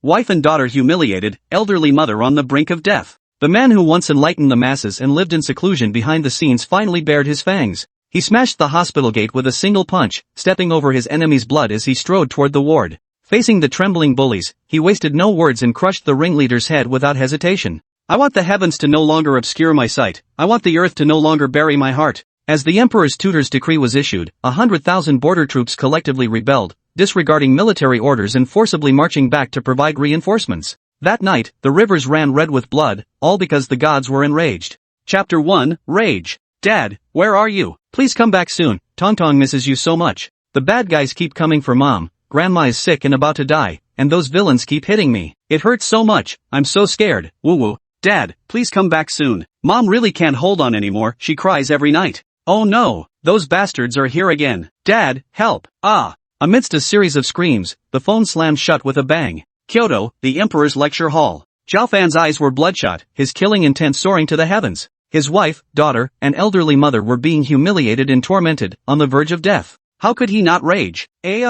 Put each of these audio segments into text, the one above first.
wife and daughter humiliated, elderly mother on the brink of death. The man who once enlightened the masses and lived in seclusion behind the scenes finally bared his fangs. He smashed the hospital gate with a single punch, stepping over his enemy's blood as he strode toward the ward. Facing the trembling bullies, he wasted no words and crushed the ringleader's head without hesitation. I want the heavens to no longer obscure my sight. I want the earth to no longer bury my heart. As the emperor's tutor's decree was issued, 100,000 border troops collectively rebelled, disregarding military orders and forcibly marching back to provide reinforcements. That night, the rivers ran red with blood, all because the gods were enraged. Chapter 1, Rage. Dad, where are you? Please come back soon. Tongtong misses you so much. The bad guys keep coming for Mom. Grandma is sick and about to die, and those villains keep hitting me. It hurts so much. I'm so scared. Woo woo. Dad, please come back soon. Mom really can't hold on anymore. She cries every night. Oh no, those bastards are here again. Dad, help. Ah. Amidst a series of screams, the phone slammed shut with a bang. Kyoto, the emperor's lecture hall. Zhao Fan's eyes were bloodshot, his killing intent soaring to the heavens. His wife, daughter, and elderly mother were being humiliated and tormented, on the verge of death. How could he not rage? He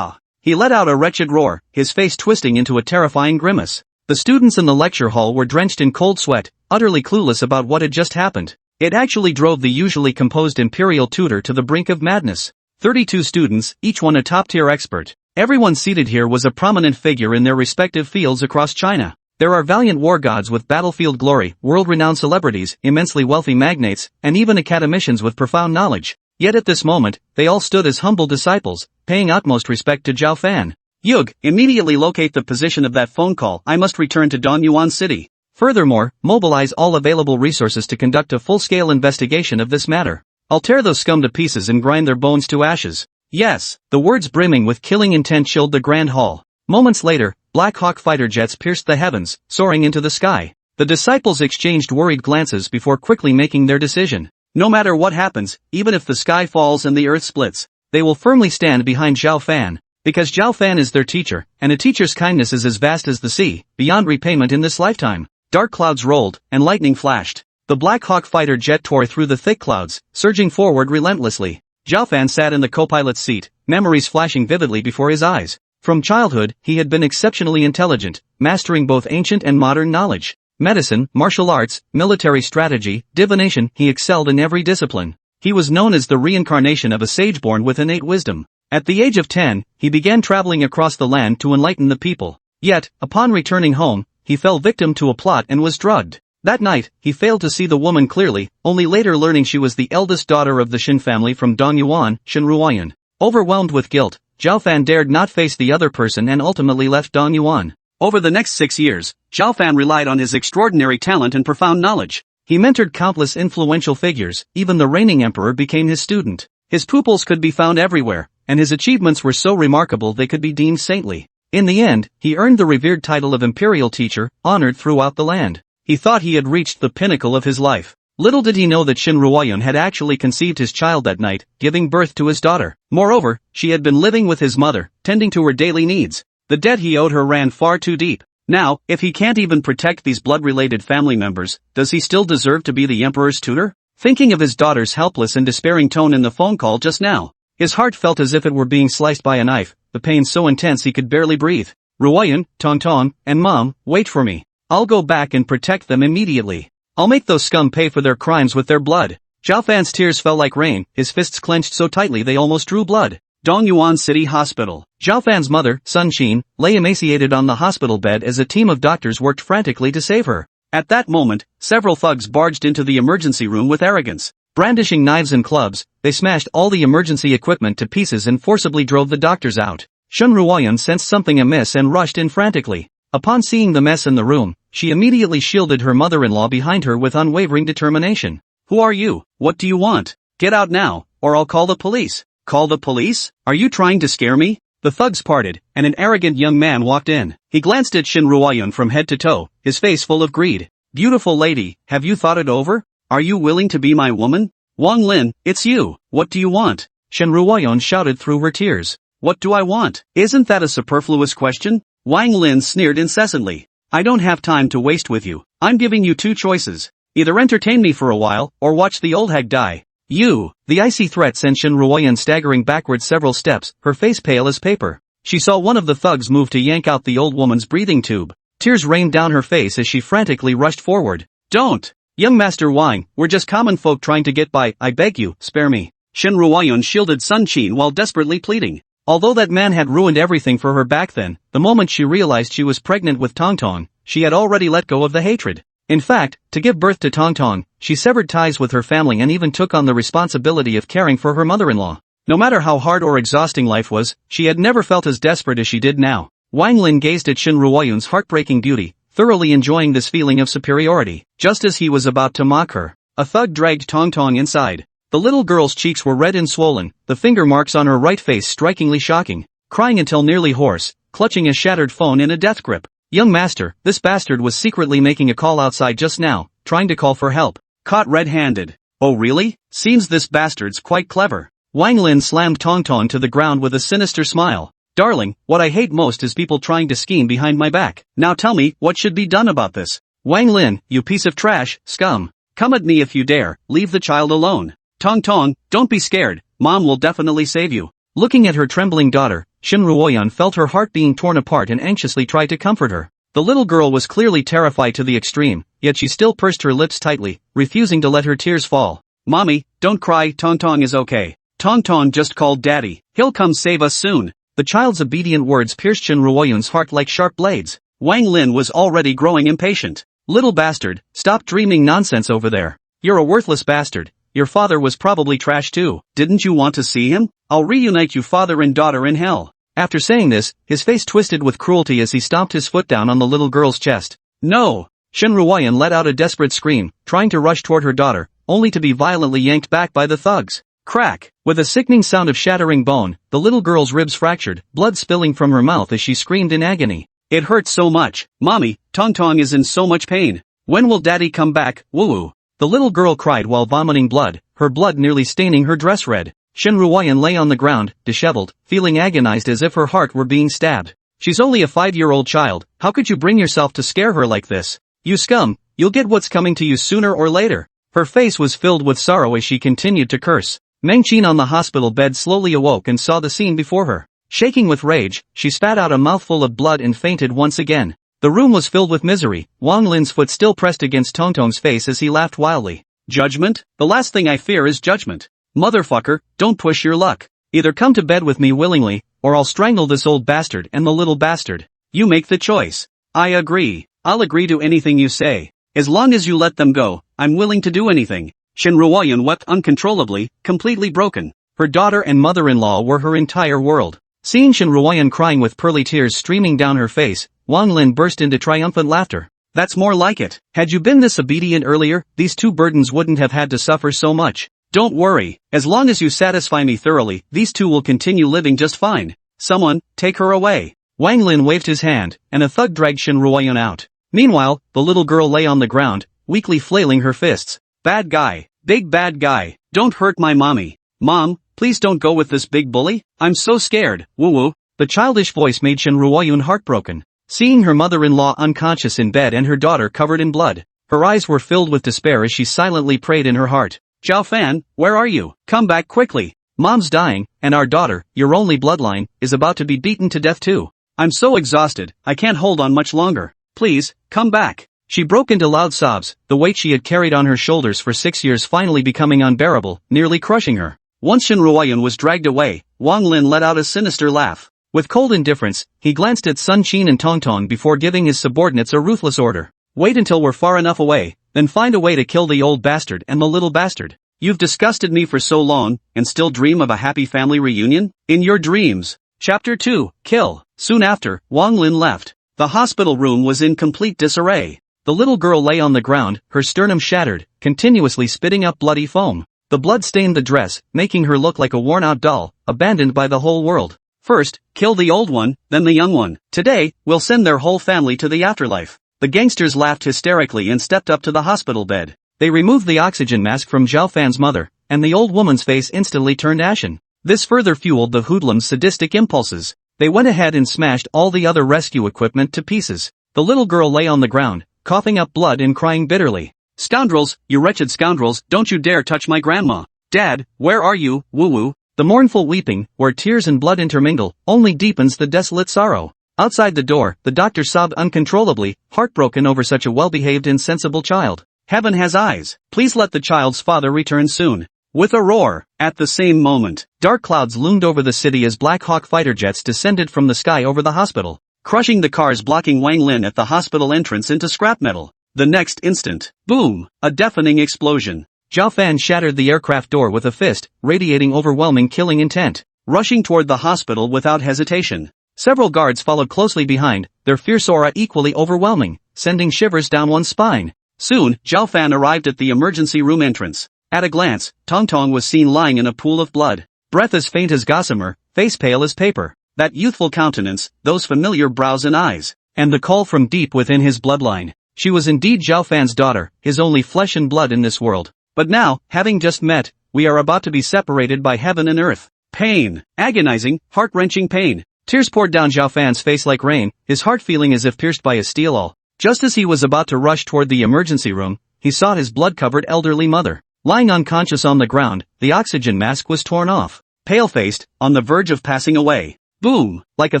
let out a wretched roar, his face twisting into a terrifying grimace. The students in the lecture hall were drenched in cold sweat, utterly clueless about what had just happened. It actually drove the usually composed imperial tutor to the brink of madness. 32 students, each one a top-tier expert. Everyone seated here was a prominent figure in their respective fields across China. There are valiant war gods with battlefield glory, world-renowned celebrities, immensely wealthy magnates, and even academicians with profound knowledge. Yet at this moment, they all stood as humble disciples, paying utmost respect to Zhao Fan. Yug, immediately locate the position of that phone call. I must return to Dongyuan City. Furthermore, mobilize all available resources to conduct a full-scale investigation of this matter. I'll tear those scum to pieces and grind their bones to ashes. Yes, the words brimming with killing intent chilled the grand hall. Moments later, Black Hawk fighter jets pierced the heavens, soaring into the sky. The disciples exchanged worried glances before quickly making their decision. No matter what happens, even if the sky falls and the earth splits, they will firmly stand behind Zhao Fan. Because Zhao Fan is their teacher, and a teacher's kindness is as vast as the sea, beyond repayment in this lifetime. Dark clouds rolled, and lightning flashed. The Black Hawk fighter jet tore through the thick clouds, surging forward relentlessly. Zhao Fan sat in the co-pilot's seat, memories flashing vividly before his eyes. From childhood, he had been exceptionally intelligent, mastering both ancient and modern knowledge. Medicine, martial arts, military strategy, divination, he excelled in every discipline. He was known as the reincarnation of a sage born with innate wisdom. At the age of 10, he began traveling across the land to enlighten the people. Yet, upon returning home, he fell victim to a plot and was drugged. That night, he failed to see the woman clearly, only later learning she was the eldest daughter of the Shin family from Dongyuan, Shinruoyan. Overwhelmed with guilt, Zhao Fan dared not face the other person and ultimately left Dongyuan. Over the next 6 years, Zhao Fan relied on his extraordinary talent and profound knowledge. He mentored countless influential figures, even the reigning emperor became his student. His pupils could be found everywhere, and his achievements were so remarkable they could be deemed saintly. In the end, he earned the revered title of imperial teacher, honored throughout the land. He thought he had reached the pinnacle of his life. Little did he know that Shinruoyan had actually conceived his child that night, giving birth to his daughter. Moreover, she had been living with his mother, tending to her daily needs. The debt he owed her ran far too deep. Now, if he can't even protect these blood-related family members, does he still deserve to be the emperor's tutor? Thinking of his daughter's helpless and despairing tone in the phone call just now, his heart felt as if it were being sliced by a knife, the pain so intense he could barely breathe. Ruoyan, Tongtong, and Mom, wait for me. I'll go back and protect them immediately. I'll make those scum pay for their crimes with their blood. Zhao Fan's tears fell like rain, his fists clenched so tightly they almost drew blood. Dongyuan City Hospital. Zhao Fan's mother, Sun Xin, lay emaciated on the hospital bed as a team of doctors worked frantically to save her. At that moment, several thugs barged into the emergency room with arrogance. Brandishing knives and clubs, they smashed all the emergency equipment to pieces and forcibly drove the doctors out. Shinruoyan sensed something amiss and rushed in frantically. Upon seeing the mess in the room, she immediately shielded her mother-in-law behind her with unwavering determination. Who are you? What do you want? Get out now, or I'll call the police. Call the police? Are you trying to scare me? The thugs parted, and an arrogant young man walked in. He glanced at Shinruoyan from head to toe, his face full of greed. Beautiful lady, have you thought it over? Are you willing to be my woman? Wang Lin, it's you. What do you want? Shinruoyan shouted through her tears. What do I want? Isn't that a superfluous question? Wang Lin sneered incessantly. I don't have time to waste with you. I'm giving you two choices. Either entertain me for a while, or watch the old hag die. You! The icy threat sent Shinruoyan staggering backward several steps, her face pale as paper. she saw one of the thugs move to yank out the old woman's breathing tube. Tears rained down her face as she frantically rushed forward. "Don't! Young Master Wang, we're just common folk trying to get by, I beg you, spare me." Shen Ruoyun shielded Sun Qin while desperately pleading. Although that man had ruined everything for her back then, the moment she realized she was pregnant with Tongtong, she had already let go of the hatred. In fact, to give birth to Tongtong, she severed ties with her family and even took on the responsibility of caring for her mother-in-law. No matter how hard or exhausting life was, she had never felt as desperate as she did now. Wang Lin gazed at Shen Ruoyun's heartbreaking beauty, thoroughly enjoying this feeling of superiority. Just as he was about to mock her, a thug dragged Tongtong inside. The little girl's cheeks were red and swollen, the finger marks on her right face strikingly shocking, crying until nearly hoarse, clutching a shattered phone in a death grip. "Young master, this bastard was secretly making a call outside just now, trying to call for help. Caught red-handed." "Oh really? Seems this bastard's quite clever." Wang Lin slammed Tongtong to the ground with a sinister smile. "Darling, what I hate most is people trying to scheme behind my back. Now tell me, what should be done about this?" "Wang Lin, you piece of trash, scum. Come at me if you dare, leave the child alone." "Tongtong, don't be scared, Mom will definitely save you." Looking at her trembling daughter, Shen Ruoyun felt her heart being torn apart and anxiously tried to comfort her. The little girl was clearly terrified to the extreme, yet she still pursed her lips tightly, refusing to let her tears fall. "Mommy, don't cry, Tongtong is okay. Tongtong just called Daddy, he'll come save us soon." The child's obedient words pierced Shen Ruoyun's heart like sharp blades. Wang Lin was already growing impatient. "Little bastard, stop dreaming nonsense over there. You're a worthless bastard. Your father was probably trash too. Didn't you want to see him? I'll reunite you father and daughter in hell." After saying this, his face twisted with cruelty as he stomped his foot down on the little girl's chest. "No!" Shen Ruoyun let out a desperate scream, trying to rush toward her daughter, only to be violently yanked back by the thugs. Crack! With a sickening sound of shattering bone, the little girl's ribs fractured, blood spilling from her mouth as she screamed in agony. "It hurts so much. Mommy, Tongtong is in so much pain. When will Daddy come back, woo-woo?" The little girl cried while vomiting blood, her blood nearly staining her dress red. Shen Ruoyun lay on the ground, disheveled, feeling agonized as if her heart were being stabbed. "She's only a 5-year-old child, how could you bring yourself to scare her like this? You scum, you'll get what's coming to you sooner or later." Her face was filled with sorrow as she continued to curse. Meng Qin on the hospital bed slowly awoke and saw the scene before her. Shaking with rage, she spat out a mouthful of blood and fainted once again. The room was filled with misery, Wang Lin's foot still pressed against Tongtong's face as he laughed wildly. "Judgment? The last thing I fear is judgment. Motherfucker, don't push your luck. Either come to bed with me willingly, or I'll strangle this old bastard and the little bastard. You make the choice." "I agree. I'll agree to anything you say. As long as you let them go, I'm willing to do anything." Shen Ruoyun wept uncontrollably, completely broken. Her daughter and mother-in-law were her entire world. Seeing Shen Ruoyun crying with pearly tears streaming down her face, Wang Lin burst into triumphant laughter. "That's more like it. Had you been this obedient earlier, these two burdens wouldn't have had to suffer so much. Don't worry, as long as you satisfy me thoroughly, these two will continue living just fine. Someone, take her away." Wang Lin waved his hand, and a thug dragged Shen Ruoyun out. Meanwhile, the little girl lay on the ground, weakly flailing her fists. "Bad guy, big bad guy, don't hurt my mommy. Mom, please don't go with this big bully, I'm so scared, woo-woo." The childish voice made Shen Ruoyun heartbroken. Seeing her mother-in-law unconscious in bed and her daughter covered in blood, her eyes were filled with despair as she silently prayed in her heart. "Zhao Fan, where are you? Come back quickly. Mom's dying, and our daughter, your only bloodline, is about to be beaten to death too. I'm so exhausted, I can't hold on much longer. Please, come back." She broke into loud sobs, the weight she had carried on her shoulders for 6 years finally becoming unbearable, nearly crushing her. Once Shen Ruoyun was dragged away, Wang Lin let out a sinister laugh. With cold indifference, he glanced at Sun Qin and Tongtong before giving his subordinates a ruthless order. "Wait until we're far enough away, then find a way to kill the old bastard and the little bastard. You've disgusted me for so long, and still dream of a happy family reunion? In your dreams." Chapter 2, Kill. Soon after, Wang Lin left. The hospital room was in complete disarray. The little girl lay on the ground, her sternum shattered, continuously spitting up bloody foam. The blood stained the dress, making her look like a worn-out doll, abandoned by the whole world. "First, kill the old one, then the young one. Today, we'll send their whole family to the afterlife." The gangsters laughed hysterically and stepped up to the hospital bed. They removed the oxygen mask from Zhao Fan's mother, and the old woman's face instantly turned ashen. This further fueled the hoodlum's sadistic impulses. They went ahead and smashed all the other rescue equipment to pieces. The little girl lay on the ground, coughing up blood and crying bitterly. "Scoundrels, you wretched scoundrels, don't you dare touch my grandma. Dad, where are you, woo-woo?" The mournful weeping, where tears and blood intermingle, only deepens the desolate sorrow. Outside the door, the doctor sobbed uncontrollably, heartbroken over such a well-behaved and sensible child. Heaven has eyes. Please let the child's father return soon. With a roar, at the same moment, dark clouds loomed over the city as Black Hawk fighter jets descended from the sky over the hospital, crushing the cars blocking Wang Lin at the hospital entrance into scrap metal. The next instant, boom, a deafening explosion. Zhao Fan shattered the aircraft door with a fist, radiating overwhelming killing intent, rushing toward the hospital without hesitation. Several guards followed closely behind, their fierce aura equally overwhelming, sending shivers down one's spine. Soon, Zhao Fan arrived at the emergency room entrance. At a glance, Tongtong was seen lying in a pool of blood, breath as faint as gossamer, face pale as paper. That youthful countenance, those familiar brows and eyes, and the call from deep within his bloodline. She was indeed Zhao Fan's daughter, his only flesh and blood in this world. But now, having just met, we are about to be separated by heaven and earth. Pain, agonizing, heart-wrenching pain. Tears poured down Zhao Fan's face like rain, his heart feeling as if pierced by a steel awl. Just as he was about to rush toward the emergency room, he saw his blood-covered elderly mother. Lying unconscious on the ground, the oxygen mask was torn off. Pale-faced, on the verge of passing away. Boom! Like a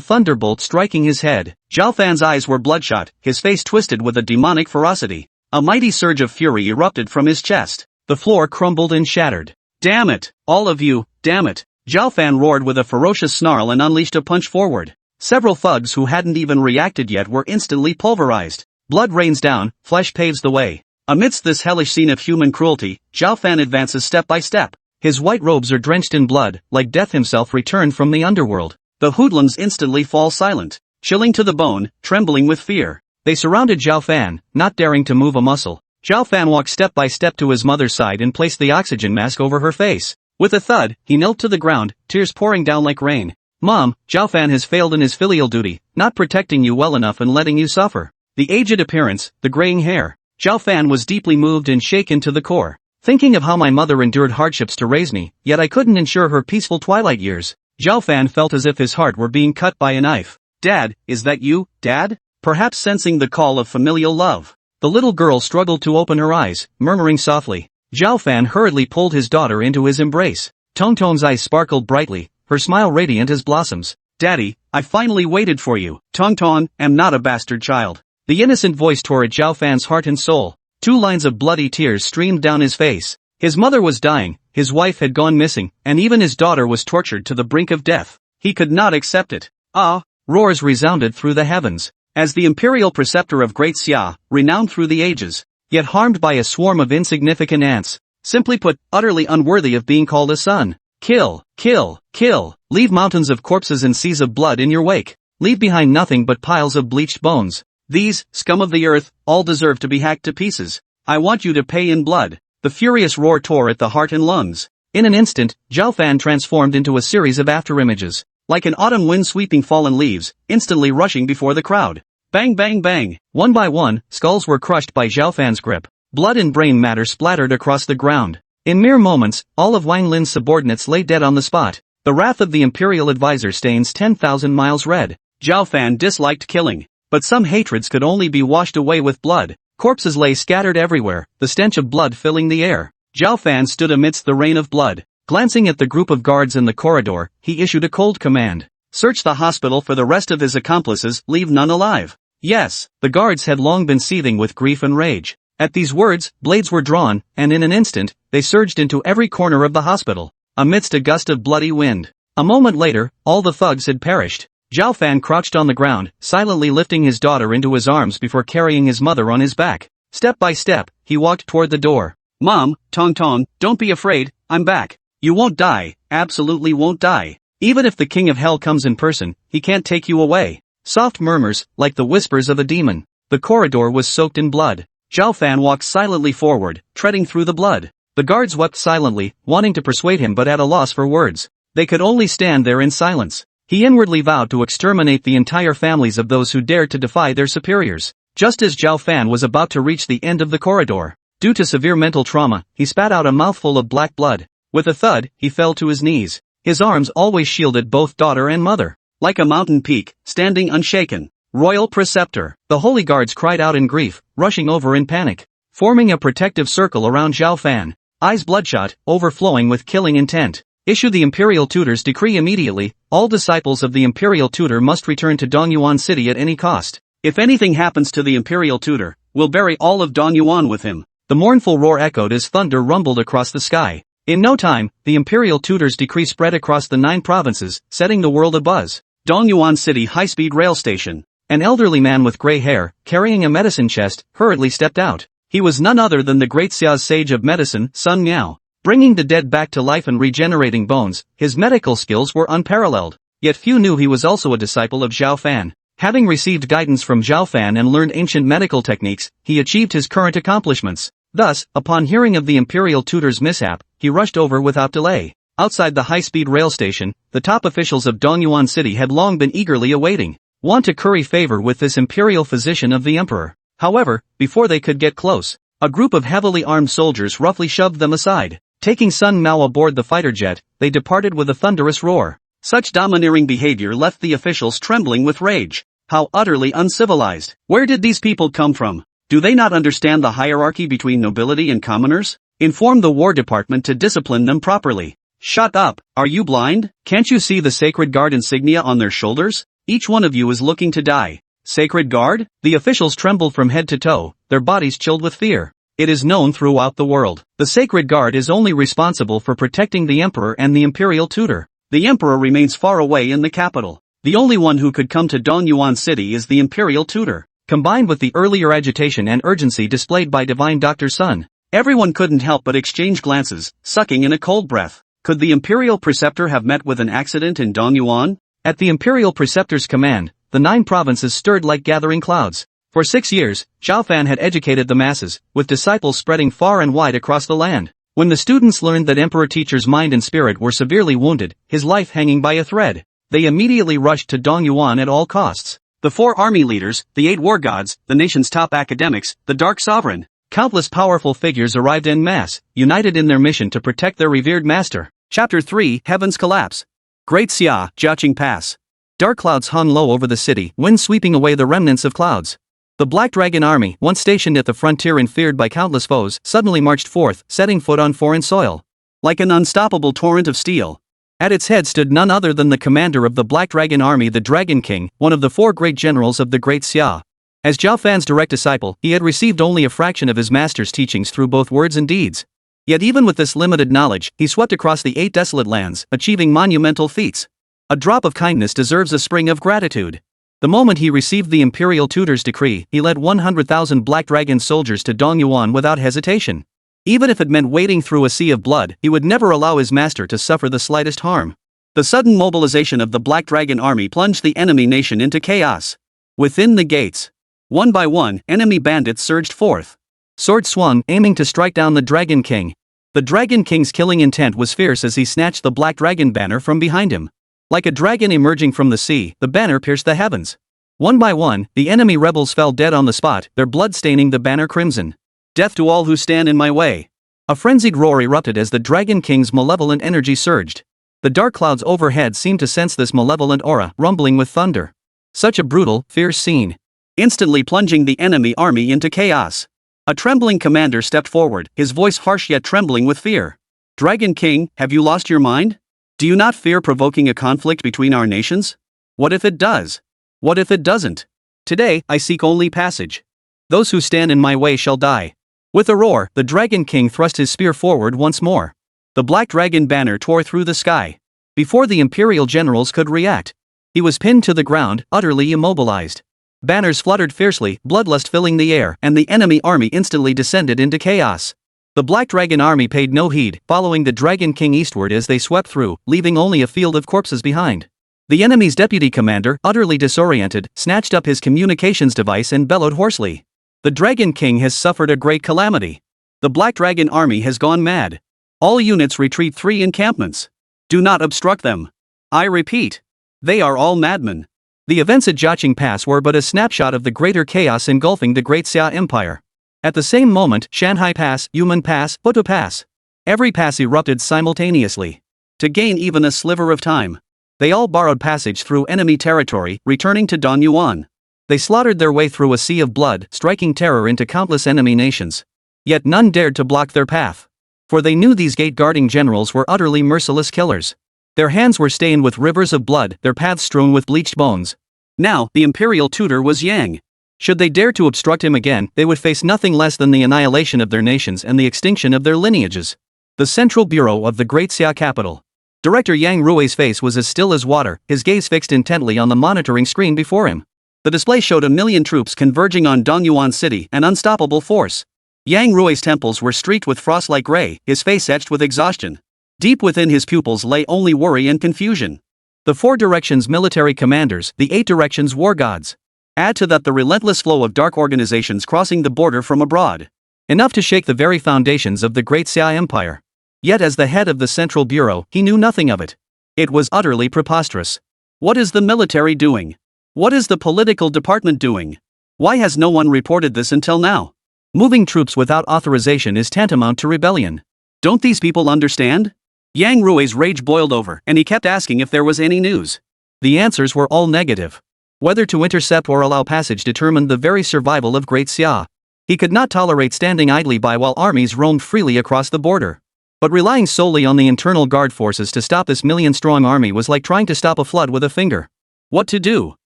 thunderbolt striking his head, Zhao Fan's eyes were bloodshot, his face twisted with a demonic ferocity. A mighty surge of fury erupted from his chest. The floor crumbled and shattered. Damn it! All of you, damn it! Zhao Fan roared with a ferocious snarl and unleashed a punch forward. Several thugs who hadn't even reacted yet were instantly pulverized. Blood rains down, flesh paves the way. Amidst this hellish scene of human cruelty, Zhao Fan advances step by step. His white robes are drenched in blood, like death himself returned from the underworld. The hoodlums instantly fall silent, chilling to the bone, trembling with fear. They surrounded Zhao Fan, not daring to move a muscle. Zhao Fan walked step by step to his mother's side and placed the oxygen mask over her face. With a thud, he knelt to the ground, tears pouring down like rain. Mom, Zhao Fan has failed in his filial duty, not protecting you well enough and letting you suffer. The aged appearance, the graying hair. Zhao Fan was deeply moved and shaken to the core. Thinking of how my mother endured hardships to raise me, yet I couldn't ensure her peaceful twilight years. Zhao Fan felt as if his heart were being cut by a knife. Dad, is that you, Dad? Perhaps sensing the call of familial love. The little girl struggled to open her eyes, murmuring softly. Zhao Fan hurriedly pulled his daughter into his embrace. Tongtong's eyes sparkled brightly, her smile radiant as blossoms. Daddy, I finally waited for you. Tongtong, am not a bastard child. The innocent voice tore at Zhao Fan's heart and soul. 2 lines of bloody tears streamed down his face. His mother was dying, his wife had gone missing, and even his daughter was tortured to the brink of death. He could not accept it. Ah! Roars resounded through the heavens. As the imperial preceptor of Great Xia, renowned through the ages, yet harmed by a swarm of insignificant ants. Simply put, utterly unworthy of being called a son. Kill, kill, kill. Leave mountains of corpses and seas of blood in your wake. Leave behind nothing but piles of bleached bones. These, scum of the earth, all deserve to be hacked to pieces. I want you to pay in blood. The furious roar tore at the heart and lungs. In an instant, Zhao Fan transformed into a series of afterimages. Like an autumn wind sweeping fallen leaves, instantly rushing before the crowd. Bang bang bang! One by one, skulls were crushed by Zhao Fan's grip. Blood and brain matter splattered across the ground. In mere moments, all of Wang Lin's subordinates lay dead on the spot. The wrath of the imperial advisor stains 10,000 miles red. Zhao Fan disliked killing, but some hatreds could only be washed away with blood. Corpses lay scattered everywhere, the stench of blood filling the air. Zhao Fan stood amidst the rain of blood. Glancing at the group of guards in the corridor, he issued a cold command. Search the hospital for the rest of his accomplices, leave none alive. Yes, the guards had long been seething with grief and rage. At these words, blades were drawn, and in an instant, they surged into every corner of the hospital. Amidst a gust of bloody wind. A moment later, all the thugs had perished. Zhao Fan crouched on the ground, silently lifting his daughter into his arms before carrying his mother on his back. Step by step, he walked toward the door. Mom, Tongtong, don't be afraid, I'm back. You won't die, absolutely won't die. Even if the king of hell comes in person, he can't take you away. Soft murmurs, like the whispers of a demon. The corridor was soaked in blood. Zhao Fan walked silently forward, treading through the blood. The guards wept silently, wanting to persuade him but at a loss for words. They could only stand there in silence. He inwardly vowed to exterminate the entire families of those who dared to defy their superiors. Just as Zhao Fan was about to reach the end of the corridor, due to severe mental trauma, he spat out a mouthful of black blood. With a thud, he fell to his knees. His arms always shielded both daughter and mother. Like a mountain peak, standing unshaken. Royal Preceptor. The holy guards cried out in grief, rushing over in panic, forming a protective circle around Zhao Fan. Eyes bloodshot, overflowing with killing intent. Issue the imperial tutor's decree immediately. All disciples of the imperial tutor must return to Dongyuan City at any cost. If anything happens to the imperial tutor, we'll bury all of Dongyuan with him. The mournful roar echoed as thunder rumbled across the sky. In no time, the imperial tutor's decree spread across the 9 provinces, setting the world abuzz. Dongyuan City high-speed rail station. An elderly man with gray hair, carrying a medicine chest, hurriedly stepped out. He was none other than the great Xia's sage of medicine, Sun Miao. Bringing the dead back to life and regenerating bones, his medical skills were unparalleled. Yet few knew he was also a disciple of Zhao Fan. Having received guidance from Zhao Fan and learned ancient medical techniques, he achieved his current accomplishments. Thus, upon hearing of the imperial tutor's mishap, he rushed over without delay. Outside the high-speed rail station, the top officials of Dongyuan City had long been eagerly awaiting, want to curry favor with this imperial physician of the emperor. However, before they could get close, a group of heavily armed soldiers roughly shoved them aside. Taking Sun Mao aboard the fighter jet, they departed with a thunderous roar. Such domineering behavior left the officials trembling with rage. How utterly uncivilized. Where did these people come from? Do they not understand the hierarchy between nobility and commoners? Inform the War Department to discipline them properly. Shut up, are you blind? Can't you see the Sacred Guard insignia on their shoulders? Each one of you is looking to die. Sacred Guard? The officials trembled from head to toe, their bodies chilled with fear. It is known throughout the world. The Sacred Guard is only responsible for protecting the emperor and the imperial tutor. The emperor remains far away in the capital. The only one who could come to Dongyuan City is the imperial tutor. Combined with the earlier agitation and urgency displayed by divine Dr. Sun, everyone couldn't help but exchange glances, sucking in a cold breath. Could the imperial preceptor have met with an accident in Dongyuan? At the imperial preceptor's command, the 9 provinces stirred like gathering clouds. For 6 years, Zhao Fan had educated the masses, with disciples spreading far and wide across the land. When the students learned that Emperor Teacher's mind and spirit were severely wounded, his life hanging by a thread, they immediately rushed to Dongyuan at all costs. The 4 army leaders, the 8 war gods, the nation's top academics, the Dark Sovereign, countless powerful figures arrived en masse, united in their mission to protect their revered master. Chapter 3, Heaven's Collapse. Great Xia, Jiaqing Pass. Dark clouds hung low over the city, wind sweeping away the remnants of clouds. The Black Dragon army, once stationed at the frontier and feared by countless foes, suddenly marched forth, setting foot on foreign soil. Like an unstoppable torrent of steel. At its head stood none other than the commander of the Black Dragon army, the Dragon King, one of the 4 great generals of the Great Xia. As Zhao Fan's direct disciple, he had received only a fraction of his master's teachings through both words and deeds. Yet even with this limited knowledge, he swept across the 8 desolate lands, achieving monumental feats. A drop of kindness deserves a spring of gratitude. The moment he received the imperial tutor's decree, he led 100,000 Black Dragon soldiers to Dongyuan without hesitation. Even if it meant wading through a sea of blood, he would never allow his master to suffer the slightest harm. The sudden mobilization of the Black Dragon army plunged the enemy nation into chaos. Within the gates, one by one, enemy bandits surged forth. Swords swung, aiming to strike down the Dragon King. The Dragon King's killing intent was fierce as he snatched the Black Dragon banner from behind him. Like a dragon emerging from the sea, the banner pierced the heavens. One by one, the enemy rebels fell dead on the spot, their blood staining the banner crimson. Death to all who stand in my way. A frenzied roar erupted as the Dragon King's malevolent energy surged. The dark clouds overhead seemed to sense this malevolent aura, rumbling with thunder. Such a brutal, fierce scene. Instantly plunging the enemy army into chaos. A trembling commander stepped forward, his voice harsh yet trembling with fear. Dragon King, have you lost your mind? Do you not fear provoking a conflict between our nations? What if it does? What if it doesn't? Today, I seek only passage. Those who stand in my way shall die. With a roar, the Dragon King thrust his spear forward once more. The Black Dragon banner tore through the sky. Before the imperial generals could react, he was pinned to the ground, utterly immobilized. Banners fluttered fiercely, bloodlust filling the air, and the enemy army instantly descended into chaos. The Black Dragon army paid no heed, following the Dragon King eastward as they swept through, leaving only a field of corpses behind. The enemy's deputy commander, utterly disoriented, snatched up his communications device and bellowed hoarsely. The Dragon King has suffered a great calamity. The Black Dragon army has gone mad. All units retreat 3 encampments. Do not obstruct them. I repeat. They are all madmen. The events at Jiaqing Pass were but a snapshot of the greater chaos engulfing the Great Xia Empire. At the same moment, Shanhai Pass, Yumen Pass, Puto Pass. Every pass erupted simultaneously. To gain even a sliver of time, they all borrowed passage through enemy territory, returning to Dongyuan. They slaughtered their way through a sea of blood, striking terror into countless enemy nations. Yet none dared to block their path. for they knew these gate-guarding generals were utterly merciless killers. Their hands were stained with rivers of blood, their paths strewn with bleached bones. Now, the imperial tutor was Yang. Should they dare to obstruct him again, they would face nothing less than the annihilation of their nations and the extinction of their lineages. The Central Bureau of the Great Xia capital. Director Yang Rui's face was as still as water, his gaze fixed intently on the monitoring screen before him. The display showed 1,000,000 troops converging on Dongyuan City, an unstoppable force. Yang Rui's temples were streaked with frost-like gray, his face etched with exhaustion. Deep within his pupils lay only worry and confusion. The 4 directions military commanders, the 8 directions war gods. Add to that the relentless flow of dark organizations crossing the border from abroad. Enough to shake the very foundations of the Great Xia Empire. Yet as the head of the Central Bureau, he knew nothing of it. It was utterly preposterous. What is the military doing? What is the political department doing? Why has no one reported this until now? Moving troops without authorization is tantamount to rebellion. Don't these people understand? Yang Rui's rage boiled over, and he kept asking if there was any news. The answers were all negative. Whether to intercept or allow passage determined the very survival of Great Xia. He could not tolerate standing idly by while armies roamed freely across the border. But relying solely on the internal guard forces to stop this 1,000,000-strong army was like trying to stop a flood with a finger. What to do?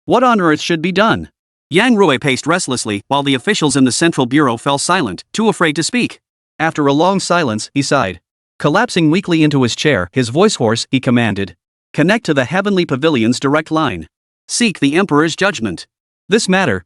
What on earth should be done? Yang Rui paced restlessly while the officials in the Central Bureau fell silent, too afraid to speak. After a long silence, he sighed. Collapsing weakly into his chair, his voice hoarse, he commanded. Connect to the Heavenly Pavilion's direct line. Seek the Emperor's judgment. This matter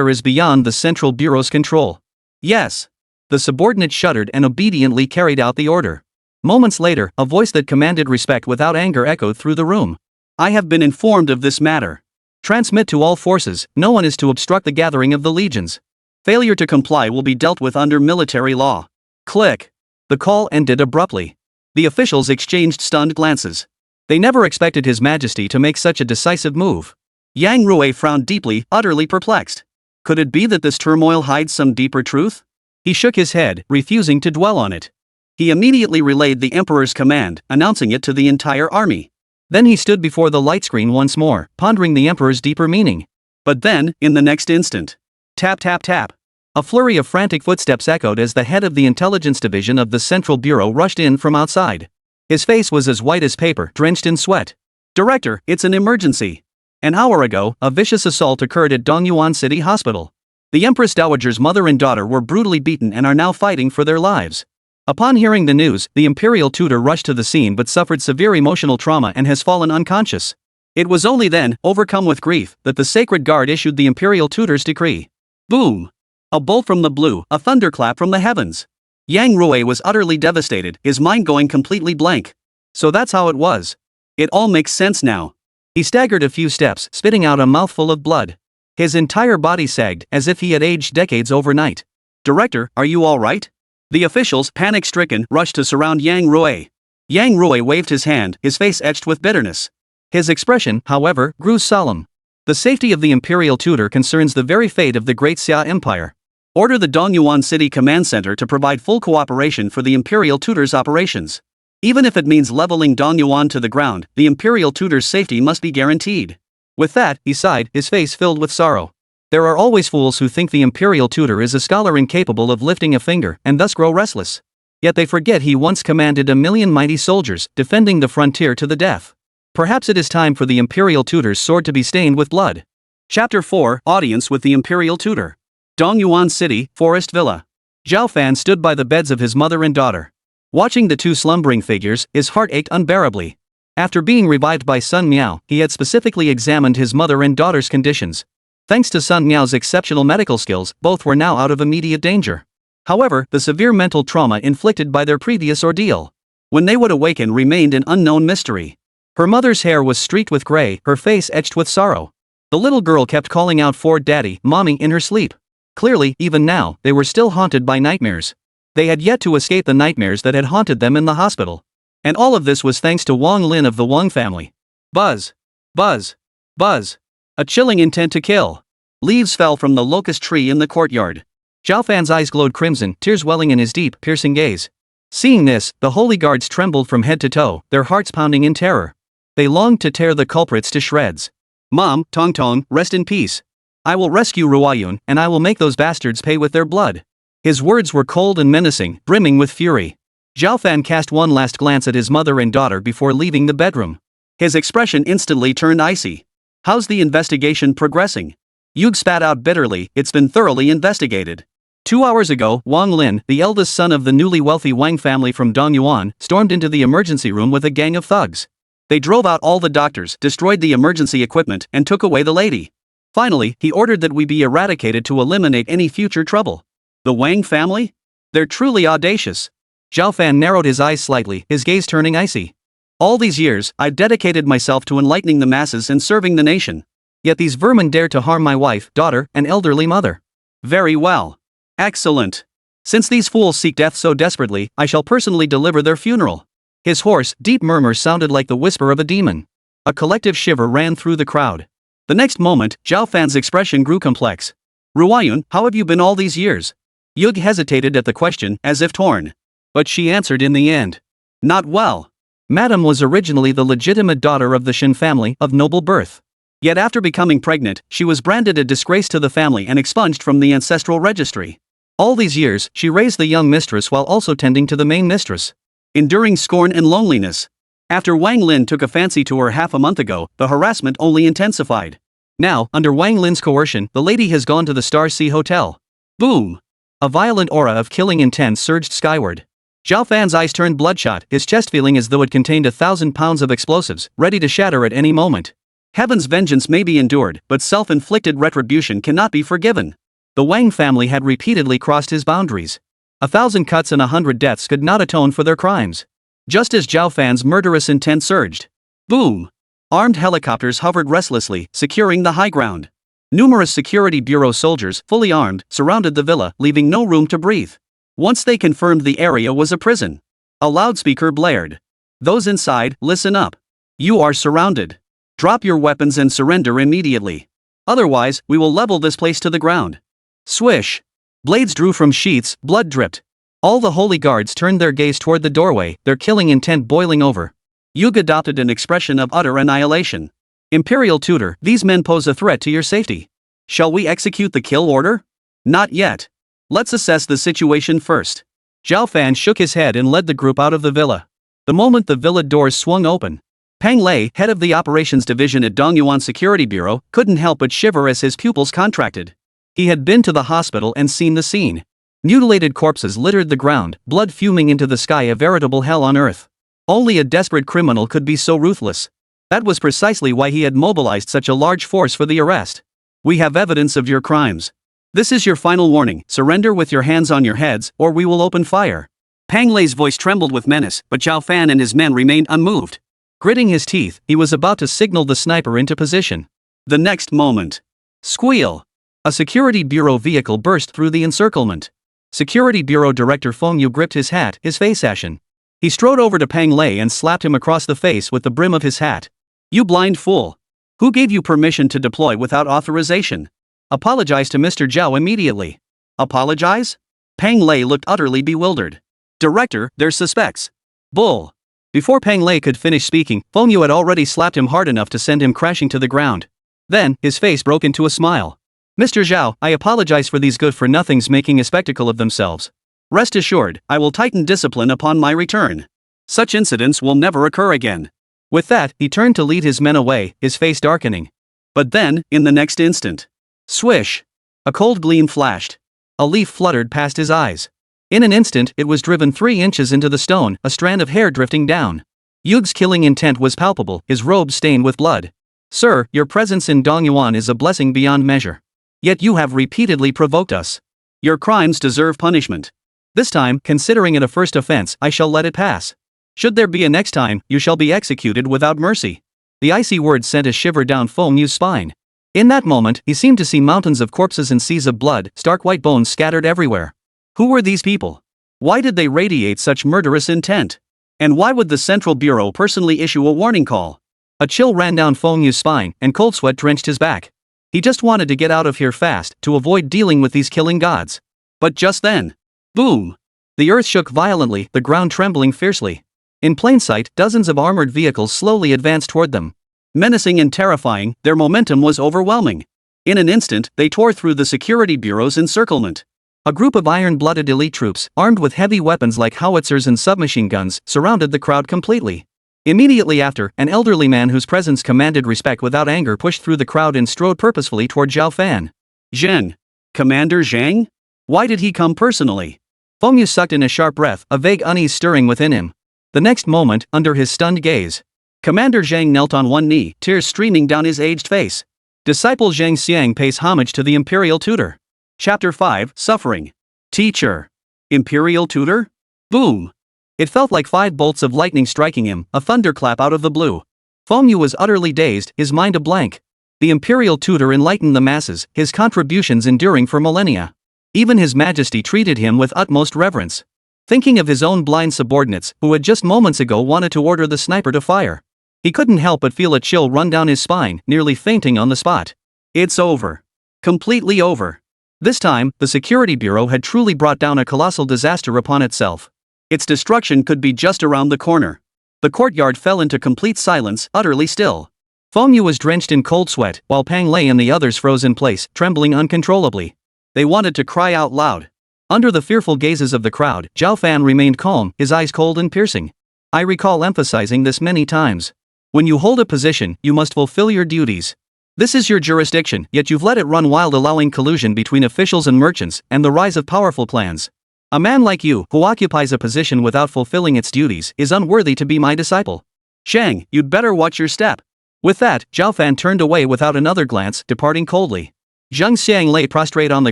is beyond the Central Bureau's control. Yes. The subordinate shuddered and obediently carried out the order. Moments later, a voice that commanded respect without anger echoed through the room. I have been informed of this matter. Transmit to all forces, no one is to obstruct the gathering of the legions. Failure to comply will be dealt with under military law. Click. The call ended abruptly. The officials exchanged stunned glances. They never expected His Majesty to make such a decisive move. Yang Rui frowned deeply, utterly perplexed. Could it be that this turmoil hides some deeper truth? He shook his head, refusing to dwell on it. He immediately relayed the Emperor's command, announcing it to the entire army. Then he stood before the light screen once more, pondering the Emperor's deeper meaning. But then, in the next instant, tap tap tap. A flurry of frantic footsteps echoed as the head of the intelligence division of the Central Bureau rushed in from outside. His face was as white as paper, drenched in sweat. Director, it's an emergency. An hour ago, a vicious assault occurred at Dongyuan City Hospital. The Empress Dowager's mother and daughter were brutally beaten and are now fighting for their lives. Upon hearing the news, the imperial tutor rushed to the scene but suffered severe emotional trauma and has fallen unconscious. It was only then, overcome with grief, that the Sacred Guard issued the imperial tutor's decree. Boom! A bolt from the blue, a thunderclap from the heavens. Yang Rui was utterly devastated, his mind going completely blank. So that's how it was. It all makes sense now. He staggered a few steps, spitting out a mouthful of blood. His entire body sagged, as if he had aged decades overnight. Director, are you all right? The officials, panic-stricken, rushed to surround Yang Rui. Yang Rui waved his hand, his face etched with bitterness. His expression, however, grew solemn. The safety of the imperial tutor concerns the very fate of the Great Xia Empire. Order the Dongyuan City Command Center to provide full cooperation for the imperial tutor's operations. Even if it means leveling Dongyuan to the ground, the imperial tutor's safety must be guaranteed. With that, he sighed, his face filled with sorrow. There are always fools who think the imperial tutor is a scholar incapable of lifting a finger, and thus grow restless. Yet they forget he once commanded 1,000,000 mighty soldiers, defending the frontier to the death. Perhaps it is time for the imperial tutor's sword to be stained with blood. Chapter 4, Audience with the Imperial Tutor. Dongyuan City, Forest Villa. Zhao Fan stood by the beds of his mother and daughter. Watching the two slumbering figures, his heart ached unbearably. After being revived by Sun Miao, he had specifically examined his mother and daughter's conditions. Thanks to Sun Miao's exceptional medical skills, both were now out of immediate danger. However, the severe mental trauma inflicted by their previous ordeal, when they would awaken, remained an unknown mystery. Her mother's hair was streaked with gray, her face etched with sorrow. The little girl kept calling out for Daddy, Mommy in her sleep. Clearly, even now, they were still haunted by nightmares. They had yet to escape the nightmares that had haunted them in the hospital. And all of this was thanks to Wang Lin of the Wang family. Buzz. Buzz. Buzz. A chilling intent to kill. Leaves fell from the locust tree in the courtyard. Zhao Fan's eyes glowed crimson, tears welling in his deep, piercing gaze. Seeing this, the holy guards trembled from head to toe, their hearts pounding in terror. They longed to tear the culprits to shreds. Mom, Tongtong, rest in peace. I will rescue Ruoyun, and I will make those bastards pay with their blood. His words were cold and menacing, brimming with fury. Zhao Fan cast one last glance at his mother and daughter before leaving the bedroom. His expression instantly turned icy. How's the investigation progressing? Yug spat out bitterly, it's been thoroughly investigated. 2 hours ago, Wang Lin, the eldest son of the newly wealthy Wang family from Dongyuan, stormed into the emergency room with a gang of thugs. They drove out all the doctors, destroyed the emergency equipment, and took away the lady. Finally, he ordered that we be eradicated to eliminate any future trouble. The Wang family? They're truly audacious. Zhao Fan narrowed his eyes slightly, his gaze turning icy. All these years, I've dedicated myself to enlightening the masses and serving the nation. Yet these vermin dare to harm my wife, daughter, and elderly mother. Very well. Excellent. Since these fools seek death so desperately, I shall personally deliver their funeral. His hoarse, deep murmur sounded like the whisper of a demon. A collective shiver ran through the crowd. The next moment, Zhao Fan's expression grew complex. Ruoyun, how have you been all these years? Yug hesitated at the question, as if torn. But she answered in the end. Not well. Madame was originally the legitimate daughter of the Shin family, of noble birth. Yet after becoming pregnant, she was branded a disgrace to the family and expunged from the ancestral registry. All these years, she raised the young mistress while also tending to the main mistress, enduring scorn and loneliness. After Wang Lin took a fancy to her half a month ago, the harassment only intensified. Now, under Wang Lin's coercion, the lady has gone to the Star Sea Hotel. Boom! A violent aura of killing intent surged skyward. Zhao Fan's eyes turned bloodshot, his chest feeling as though it contained 1,000 pounds of explosives, ready to shatter at any moment. Heaven's vengeance may be endured, but self-inflicted retribution cannot be forgiven. The Wang family had repeatedly crossed his boundaries. 1,000 cuts and 100 deaths could not atone for their crimes. Just as Zhao Fan's murderous intent surged. Boom! Armed helicopters hovered restlessly, securing the high ground. Numerous security bureau soldiers, fully armed, surrounded the villa, leaving no room to breathe. Once they confirmed the area was a prison. A loudspeaker blared. Those inside, listen up. You are surrounded. Drop your weapons and surrender immediately. Otherwise, we will level this place to the ground. Swish! Blades drew from sheaths, blood dripped. All the holy guards turned their gaze toward the doorway, their killing intent boiling over. Yug adopted an expression of utter annihilation. Imperial tutor, these men pose a threat to your safety. Shall we execute the kill order? Not yet. Let's assess the situation first. Zhao Fan shook his head and led the group out of the villa. The moment the villa doors swung open, Pang Lei, head of the operations division at Dongyuan Security Bureau, couldn't help but shiver as his pupils contracted. He had been to the hospital and seen the scene. Mutilated corpses littered the ground, blood fuming into the sky, a veritable hell on earth. Only a desperate criminal could be so ruthless. That was precisely why he had mobilized such a large force for the arrest. We have evidence of your crimes. This is your final warning, surrender with your hands on your heads, or we will open fire. Pang Lei's voice trembled with menace, but Zhao Fan and his men remained unmoved. Gritting his teeth, he was about to signal the sniper into position. The next moment. Squeal! A security bureau vehicle burst through the encirclement. Security Bureau Director Feng Yu gripped his hat, his face ashen. He strode over to Pang Lei and slapped him across the face with the brim of his hat. You blind fool! Who gave you permission to deploy without authorization? Apologize to Mr. Zhao immediately. Apologize? Pang Lei looked utterly bewildered. Director, they're suspects. Bull! Before Pang Lei could finish speaking, Feng Yu had already slapped him hard enough to send him crashing to the ground. Then, his face broke into a smile. Mr. Zhao, I apologize for these good-for-nothings making a spectacle of themselves. Rest assured, I will tighten discipline upon my return. Such incidents will never occur again. With that, he turned to lead his men away, his face darkening. But then, in the next instant, swish! A cold gleam flashed. A leaf fluttered past his eyes. In an instant, it was driven 3 inches into the stone, a strand of hair drifting down. Yug's killing intent was palpable, his robe stained with blood. Sir, your presence in Dongyuan is a blessing beyond measure. Yet you have repeatedly provoked us. Your crimes deserve punishment. This time, considering it a first offense, I shall let it pass. Should there be a next time, you shall be executed without mercy. The icy words sent a shiver down Feng Yu's spine. In that moment, he seemed to see mountains of corpses and seas of blood, stark white bones scattered everywhere. Who were these people? Why did they radiate such murderous intent? And why would the Central Bureau personally issue a warning call? A chill ran down Feng Yu's spine, and cold sweat drenched his back. He just wanted to get out of here fast, to avoid dealing with these killing gods. But just then, boom! The earth shook violently, the ground trembling fiercely. In plain sight, dozens of armored vehicles slowly advanced toward them. Menacing and terrifying, their momentum was overwhelming. In an instant, they tore through the security bureau's encirclement. A group of iron-blooded elite troops, armed with heavy weapons like howitzers and submachine guns, surrounded the crowd completely. Immediately after, an elderly man whose presence commanded respect without anger pushed through the crowd and strode purposefully toward Zhao Fan. Zheng. Commander Zhang? Why did he come personally? Fengyu sucked in a sharp breath, a vague unease stirring within him. The next moment, under his stunned gaze, Commander Zhang knelt on one knee, tears streaming down his aged face. Disciple Zhang Xiang pays homage to the imperial tutor. Chapter 5, Suffering. Teacher. Imperial tutor? Boom. It felt like 5 bolts of lightning striking him, a thunderclap out of the blue. Fengyu was utterly dazed, his mind a blank. The imperial tutor enlightened the masses, his contributions enduring for millennia. Even His Majesty treated him with utmost reverence. Thinking of his own blind subordinates, who had just moments ago wanted to order the sniper to fire, he couldn't help but feel a chill run down his spine, nearly fainting on the spot. It's over. Completely over. This time, the Security Bureau had truly brought down a colossal disaster upon itself. Its destruction could be just around the corner. The courtyard fell into complete silence, utterly still. Fengyu was drenched in cold sweat, while Pang Lei and the others froze in place, trembling uncontrollably. They wanted to cry out loud. Under the fearful gazes of the crowd, Zhao Fan remained calm, his eyes cold and piercing. I recall emphasizing this many times. When you hold a position, you must fulfill your duties. This is your jurisdiction, yet you've let it run wild, allowing collusion between officials and merchants, and the rise of powerful clans. A man like you, who occupies a position without fulfilling its duties, is unworthy to be my disciple. Zhang, you'd better watch your step. With that, Zhao Fan turned away without another glance, departing coldly. Zhang Xiang lay prostrate on the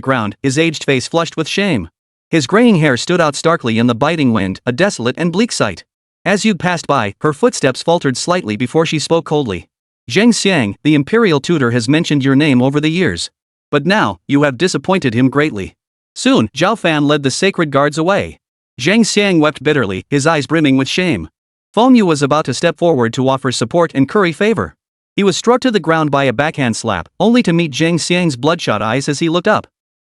ground, his aged face flushed with shame. His graying hair stood out starkly in the biting wind, a desolate and bleak sight. As Yu passed by, her footsteps faltered slightly before she spoke coldly. Zhang Xiang, the imperial tutor has mentioned your name over the years. But now, you have disappointed him greatly. Soon, Zhao Fan led the sacred guards away. Zhang Xiang wept bitterly, his eyes brimming with shame. Fengyu was about to step forward to offer support and curry favor. He was struck to the ground by a backhand slap, only to meet Zhang Xiang's bloodshot eyes as he looked up.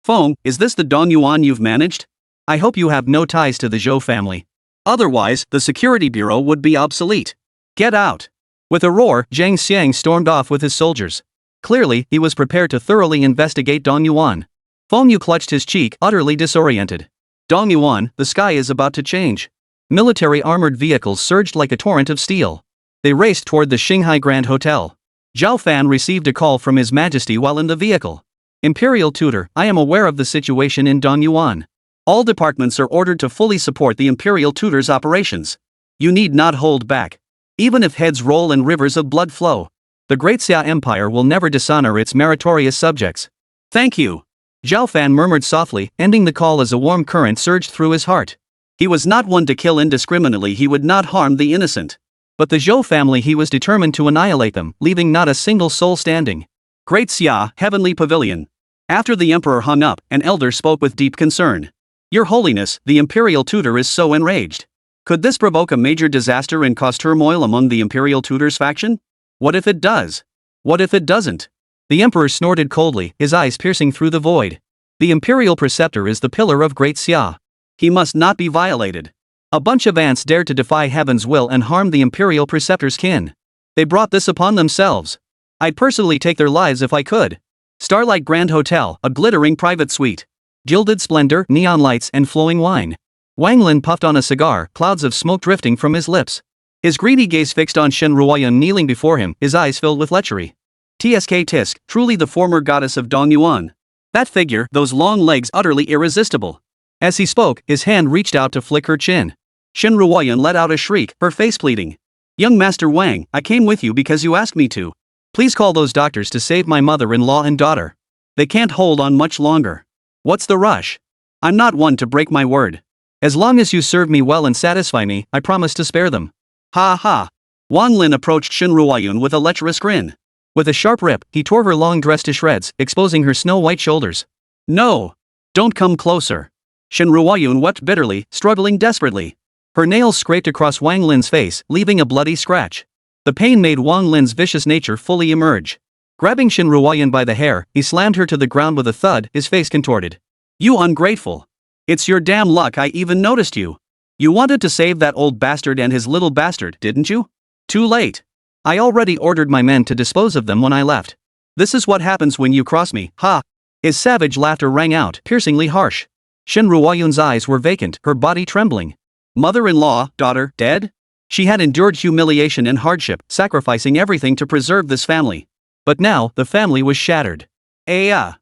Feng, is this the Dongyuan you've managed? I hope you have no ties to the Zhou family. Otherwise, the Security Bureau would be obsolete. Get out! With a roar, Zhang Xiang stormed off with his soldiers. Clearly, he was prepared to thoroughly investigate Dongyuan. Fengyu clutched his cheek, utterly disoriented. Dongyuan, the sky is about to change. Military armored vehicles surged like a torrent of steel. They raced toward the Shanghai Grand Hotel. Zhao Fan received a call from His Majesty while in the vehicle. Imperial Tutor, I am aware of the situation in Dongyuan. All departments are ordered to fully support the Imperial Tutor's operations. You need not hold back. Even if heads roll and rivers of blood flow, the Great Xia Empire will never dishonor its meritorious subjects. Thank you. Zhao Fan murmured softly, ending the call as a warm current surged through his heart. He was not one to kill indiscriminately, he would not harm the innocent. But the Zhou family, he was determined to annihilate them, leaving not a single soul standing. Great Xia, Heavenly Pavilion. After the Emperor hung up, an elder spoke with deep concern. Your Holiness, the Imperial Tutor is so enraged. Could this provoke a major disaster and cause turmoil among the Imperial Tutor's faction? What if it does? What if it doesn't? The Emperor snorted coldly, his eyes piercing through the void. The Imperial Preceptor is the pillar of Great Xia. He must not be violated. A bunch of ants dared to defy heaven's will and harm the Imperial Preceptor's kin. They brought this upon themselves. I'd personally take their lives if I could. Starlight Grand Hotel, a glittering private suite. Gilded splendor, neon lights and flowing wine. Wang Lin puffed on a cigar, clouds of smoke drifting from his lips. His greedy gaze fixed on Shen Ruoyan kneeling before him, his eyes filled with lechery. Tsk Tisk, truly the former goddess of Dongyuan. That figure, those long legs utterly irresistible. As he spoke, his hand reached out to flick her chin. Shen Ruoyan let out a shriek, her face pleading. Young Master Wang, I came with you because you asked me to. Please call those doctors to save my mother-in-law and daughter. They can't hold on much longer. What's the rush? I'm not one to break my word. As long as you serve me well and satisfy me, I promise to spare them. Ha ha. Wang Lin approached Shen Ruoyan with a lecherous grin. With a sharp rip, he tore her long dress to shreds, exposing her snow-white shoulders. No! Don't come closer. Shen Ruoyan wept bitterly, struggling desperately. Her nails scraped across Wang Lin's face, leaving a bloody scratch. The pain made Wang Lin's vicious nature fully emerge. Grabbing Shen Ruoyan by the hair, he slammed her to the ground with a thud, his face contorted. You ungrateful! It's your damn luck I even noticed you. You wanted to save that old bastard and his little bastard, didn't you? Too late. I already ordered my men to dispose of them when I left. This is what happens when you cross me, ha! His savage laughter rang out, piercingly harsh. Shen Ruoyun's eyes were vacant, her body trembling. Mother-in-law, daughter, dead? She had endured humiliation and hardship, sacrificing everything to preserve this family. But now, the family was shattered. A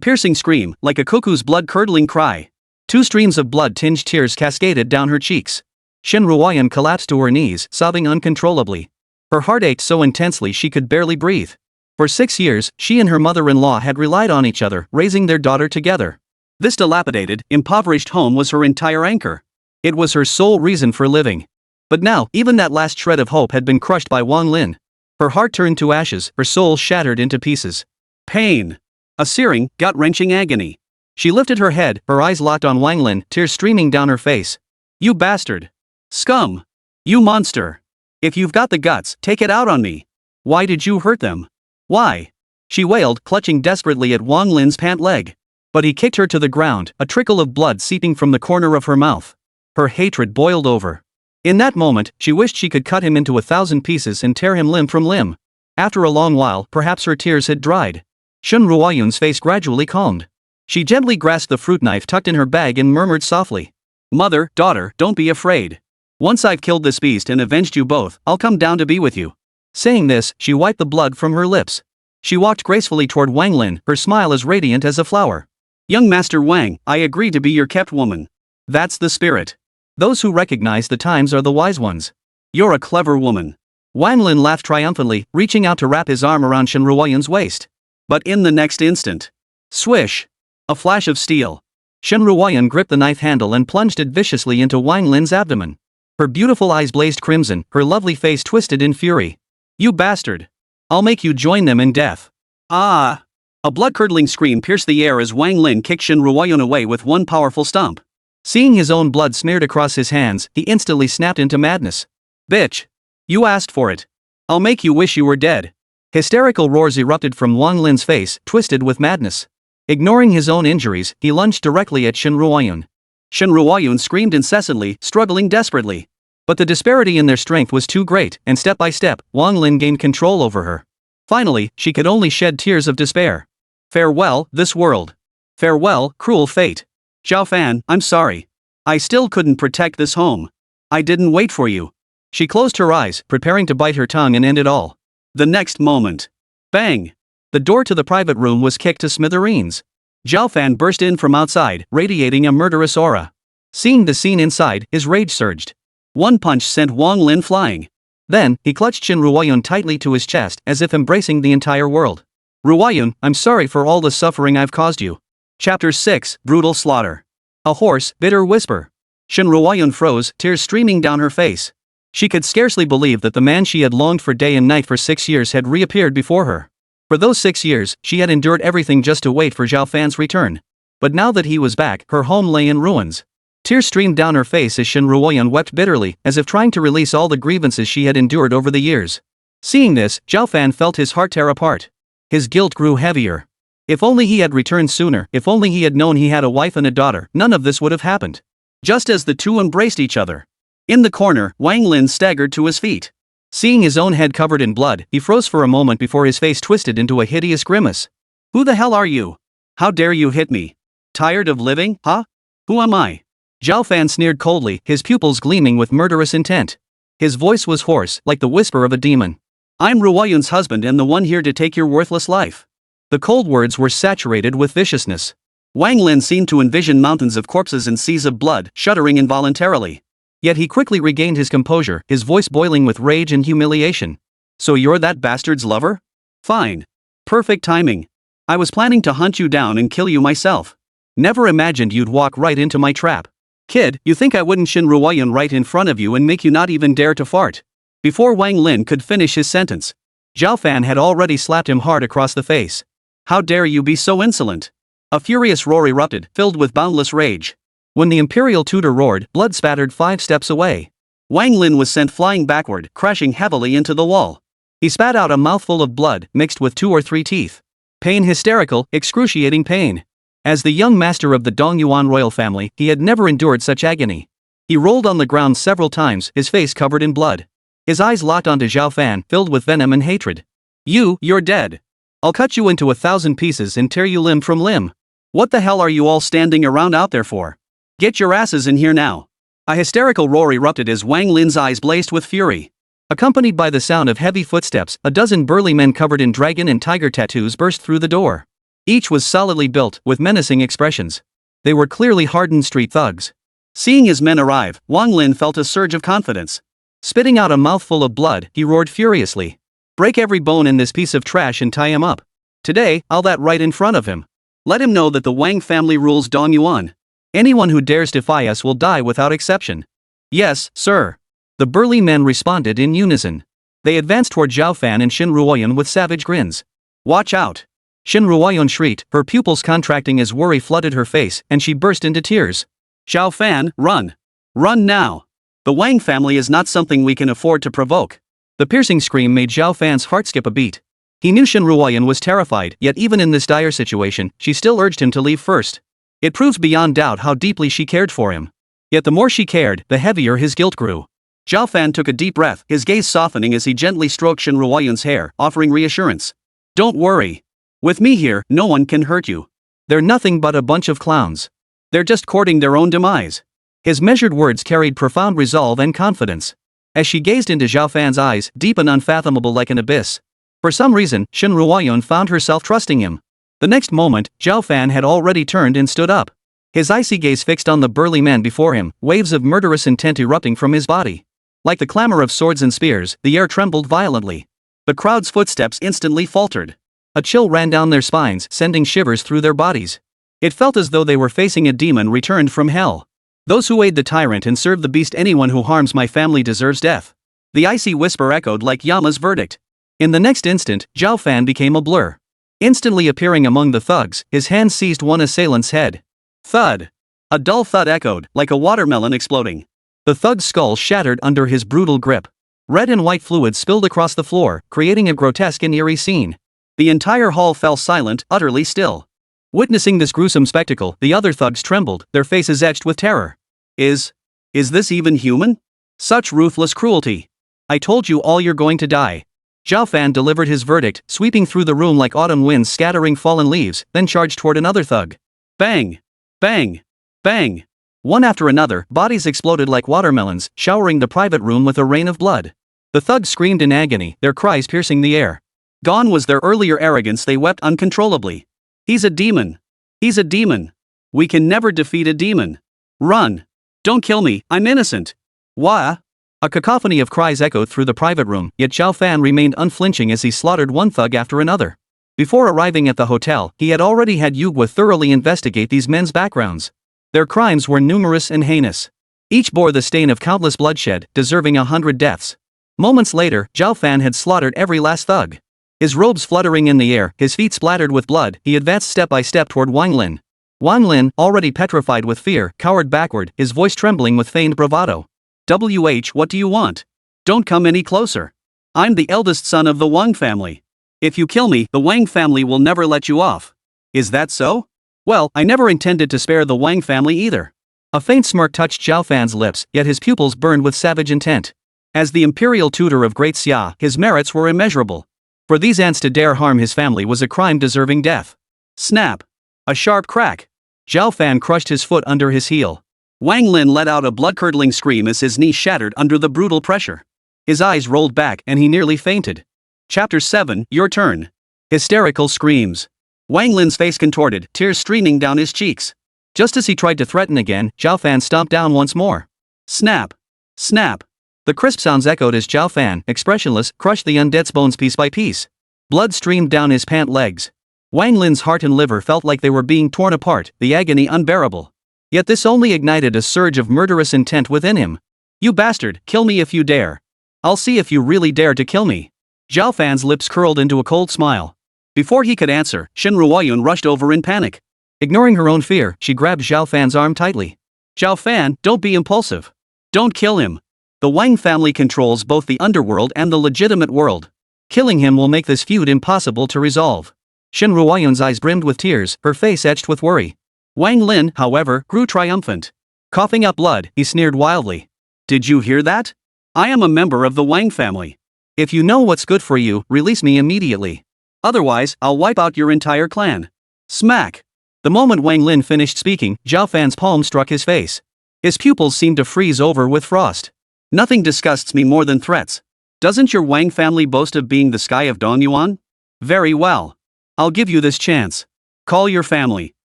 piercing scream, like a cuckoo's blood-curdling cry. 2 streams of blood-tinged tears cascaded down her cheeks. Shen Ruoyun collapsed to her knees, sobbing uncontrollably. Her heart ached so intensely she could barely breathe. For 6 years, she and her mother-in-law had relied on each other, raising their daughter together. This dilapidated, impoverished home was her entire anchor. It was her sole reason for living. But now, even that last shred of hope had been crushed by Wang Lin. Her heart turned to ashes, her soul shattered into pieces. Pain. A searing, gut-wrenching agony. She lifted her head, her eyes locked on Wang Lin, tears streaming down her face. You bastard. Scum. You monster. If you've got the guts, take it out on me. Why did you hurt them? Why? She wailed, clutching desperately at Wang Lin's pant leg. But he kicked her to the ground, a trickle of blood seeping from the corner of her mouth. Her hatred boiled over. In that moment, she wished she could cut him into 1,000 pieces and tear him limb from limb. After a long while, perhaps her tears had dried. Shen Ruoyun's face gradually calmed. She gently grasped the fruit knife tucked in her bag and murmured softly. Mother, daughter, don't be afraid. Once I've killed this beast and avenged you both, I'll come down to be with you. Saying this, she wiped the blood from her lips. She walked gracefully toward Wang Lin, her smile as radiant as a flower. Young Master Wang, I agree to be your kept woman. That's the spirit. Those who recognize the times are the wise ones. You're a clever woman. Wang Lin laughed triumphantly, reaching out to wrap his arm around Shen Ruoyun's waist. But in the next instant. Swish! A flash of steel. Shen Ruoyun gripped the knife handle and plunged it viciously into Wang Lin's abdomen. Her beautiful eyes blazed crimson, her lovely face twisted in fury. You bastard! I'll make you join them in death. Ah! A blood-curdling scream pierced the air as Wang Lin kicked Shen Ruoyun away with one powerful stomp. Seeing his own blood smeared across his hands, he instantly snapped into madness. Bitch! You asked for it. I'll make you wish you were dead. Hysterical roars erupted from Wang Lin's face, twisted with madness. Ignoring his own injuries, he lunged directly at Shen Ruoyun. Shen Ruoyun screamed incessantly, struggling desperately. But the disparity in their strength was too great, and step by step, Wang Lin gained control over her. Finally, she could only shed tears of despair. Farewell, this world. Farewell, cruel fate. Zhao Fan, I'm sorry. I still couldn't protect this home. I didn't wait for you. She closed her eyes, preparing to bite her tongue and end it all. The next moment. Bang! The door to the private room was kicked to smithereens. Zhao Fan burst in from outside, radiating a murderous aura. Seeing the scene inside, his rage surged. One punch sent Wang Lin flying. Then, he clutched Shen Ruoyun tightly to his chest, as if embracing the entire world. Ruoyun, I'm sorry for all the suffering I've caused you. Chapter 6, Brutal Slaughter. A hoarse, bitter whisper. Shen Ruoyun froze, tears streaming down her face. She could scarcely believe that the man she had longed for day and night for 6 years had reappeared before her. For those 6 years, she had endured everything just to wait for Zhao Fan's return. But now that he was back, her home lay in ruins. Tears streamed down her face as Shen Ruoyun wept bitterly, as if trying to release all the grievances she had endured over the years. Seeing this, Zhao Fan felt his heart tear apart. His guilt grew heavier. If only he had returned sooner, if only he had known he had a wife and a daughter, none of this would have happened. Just as the two embraced each other. In the corner, Wang Lin staggered to his feet. Seeing his own head covered in blood, he froze for a moment before his face twisted into a hideous grimace. Who the hell are you? How dare you hit me? Tired of living, huh? Who am I? Zhao Fan sneered coldly, his pupils gleaming with murderous intent. His voice was hoarse, like the whisper of a demon. I'm Ruoyun's husband and the one here to take your worthless life. The cold words were saturated with viciousness. Wang Lin seemed to envision mountains of corpses and seas of blood, shuddering involuntarily. Yet he quickly regained his composure, his voice boiling with rage and humiliation. So you're that bastard's lover? Fine. Perfect timing. I was planning to hunt you down and kill you myself. Never imagined you'd walk right into my trap. Kid, you think I wouldn't Shen Ruoyun right in front of you and make you not even dare to fart? Before Wang Lin could finish his sentence, Zhao Fan had already slapped him hard across the face. How dare you be so insolent? A furious roar erupted, filled with boundless rage. When the imperial tutor roared, blood spattered 5 steps away. Wang Lin was sent flying backward, crashing heavily into the wall. He spat out a mouthful of blood, mixed with 2 or 3 teeth. Pain, hysterical, excruciating pain. As the young master of the Dongyuan royal family, he had never endured such agony. He rolled on the ground several times, his face covered in blood. His eyes locked onto Zhao Fan, filled with venom and hatred. You're dead. I'll cut you into 1,000 pieces and tear you limb from limb. What the hell are you all standing around out there for? Get your asses in here now. A hysterical roar erupted as Wang Lin's eyes blazed with fury. Accompanied by the sound of heavy footsteps, a dozen burly men covered in dragon and tiger tattoos burst through the door. Each was solidly built, with menacing expressions. They were clearly hardened street thugs. Seeing his men arrive, Wang Lin felt a surge of confidence. Spitting out a mouthful of blood, he roared furiously. Break every bone in this piece of trash and tie him up. Today, I'll that right in front of him. Let him know that the Wang family rules Dongyuan. Anyone who dares defy us will die without exception. Yes, sir. The burly men responded in unison. They advanced toward Zhao Fan and Shin Ruoyun with savage grins. Watch out! Shin Ruoyun shrieked, her pupils contracting as worry flooded her face, and she burst into tears. Zhao Fan, run! Run now! The Wang family is not something we can afford to provoke. The piercing scream made Zhao Fan's heart skip a beat. He knew Shin Ruoyun was terrified, yet even in this dire situation, she still urged him to leave first. It proved beyond doubt how deeply she cared for him. Yet the more she cared, the heavier his guilt grew. Zhao Fan took a deep breath, his gaze softening as he gently stroked Shin Ruoyun's hair, offering reassurance. Don't worry. With me here, no one can hurt you. They're nothing but a bunch of clowns. They're just courting their own demise. His measured words carried profound resolve and confidence. As she gazed into Zhao Fan's eyes, deep and unfathomable like an abyss. For some reason, Shin Ruoyun found herself trusting him. The next moment, Zhao Fan had already turned and stood up. His icy gaze fixed on the burly men before him, waves of murderous intent erupting from his body. Like the clamor of swords and spears, the air trembled violently. The crowd's footsteps instantly faltered. A chill ran down their spines, sending shivers through their bodies. It felt as though they were facing a demon returned from hell. Those who aid the tyrant and serve the beast, anyone who harms my family deserves death. The icy whisper echoed like Yama's verdict. In the next instant, Zhao Fan became a blur. Instantly appearing among the thugs, his hand seized one assailant's head. Thud! A dull thud echoed, like a watermelon exploding. The thug's skull shattered under his brutal grip. Red and white fluid spilled across the floor, creating a grotesque and eerie scene. The entire hall fell silent, utterly still. Witnessing this gruesome spectacle, the other thugs trembled, their faces etched with terror. Is this even human? Such ruthless cruelty. I told you all, you're going to die. Zhao Fan delivered his verdict, sweeping through the room like autumn winds scattering fallen leaves, then charged toward another thug. Bang! Bang! Bang! One after another, bodies exploded like watermelons, showering the private room with a rain of blood. The thugs screamed in agony, their cries piercing the air. Gone was their earlier arrogance, they wept uncontrollably. He's a demon. He's a demon. We can never defeat a demon. Run. Don't kill me, I'm innocent. Wah! A cacophony of cries echoed through the private room, yet Zhao Fan remained unflinching as he slaughtered one thug after another. Before arriving at the hotel, he had already had Yugwa thoroughly investigate these men's backgrounds. Their crimes were numerous and heinous. Each bore the stain of countless bloodshed, deserving 100 deaths. Moments later, Zhao Fan had slaughtered every last thug. His robes fluttering in the air, his feet splattered with blood, he advanced step by step toward Wang Lin. Wang Lin, already petrified with fear, cowered backward, his voice trembling with feigned bravado. What do you want? Don't come any closer. I'm the eldest son of the Wang family. If you kill me, the Wang family will never let you off. Is that so? Well, I never intended to spare the Wang family either. A faint smirk touched Zhao Fan's lips, yet his pupils burned with savage intent. As the imperial tutor of Great Xia, his merits were immeasurable. For these ants to dare harm his family was a crime deserving death. Snap! A sharp crack. Zhao Fan crushed his foot under his heel. Wang Lin let out a blood-curdling scream as his knee shattered under the brutal pressure. His eyes rolled back and he nearly fainted. Chapter 7, Your Turn. Hysterical screams. Wang Lin's face contorted, tears streaming down his cheeks. Just as he tried to threaten again, Zhao Fan stomped down once more. Snap! Snap! The crisp sounds echoed as Zhao Fan, expressionless, crushed the undead's bones piece by piece. Blood streamed down his pant legs. Wang Lin's heart and liver felt like they were being torn apart, the agony unbearable. Yet this only ignited a surge of murderous intent within him. You bastard, kill me if you dare. I'll see if you really dare to kill me. Zhao Fan's lips curled into a cold smile. Before he could answer, Shin Ruoyun rushed over in panic. Ignoring her own fear, she grabbed Zhao Fan's arm tightly. Zhao Fan, don't be impulsive. Don't kill him. The Wang family controls both the underworld and the legitimate world. Killing him will make this feud impossible to resolve. Shin Ruoyun's eyes brimmed with tears, her face etched with worry. Wang Lin, however, grew triumphant. Coughing up blood, he sneered wildly. Did you hear that? I am a member of the Wang family. If you know what's good for you, release me immediately. Otherwise, I'll wipe out your entire clan. Smack! The moment Wang Lin finished speaking, Zhao Fan's palm struck his face. His pupils seemed to freeze over with frost. Nothing disgusts me more than threats. Doesn't your Wang family boast of being the sky of Dongyuan? Very well. I'll give you this chance. Call your family.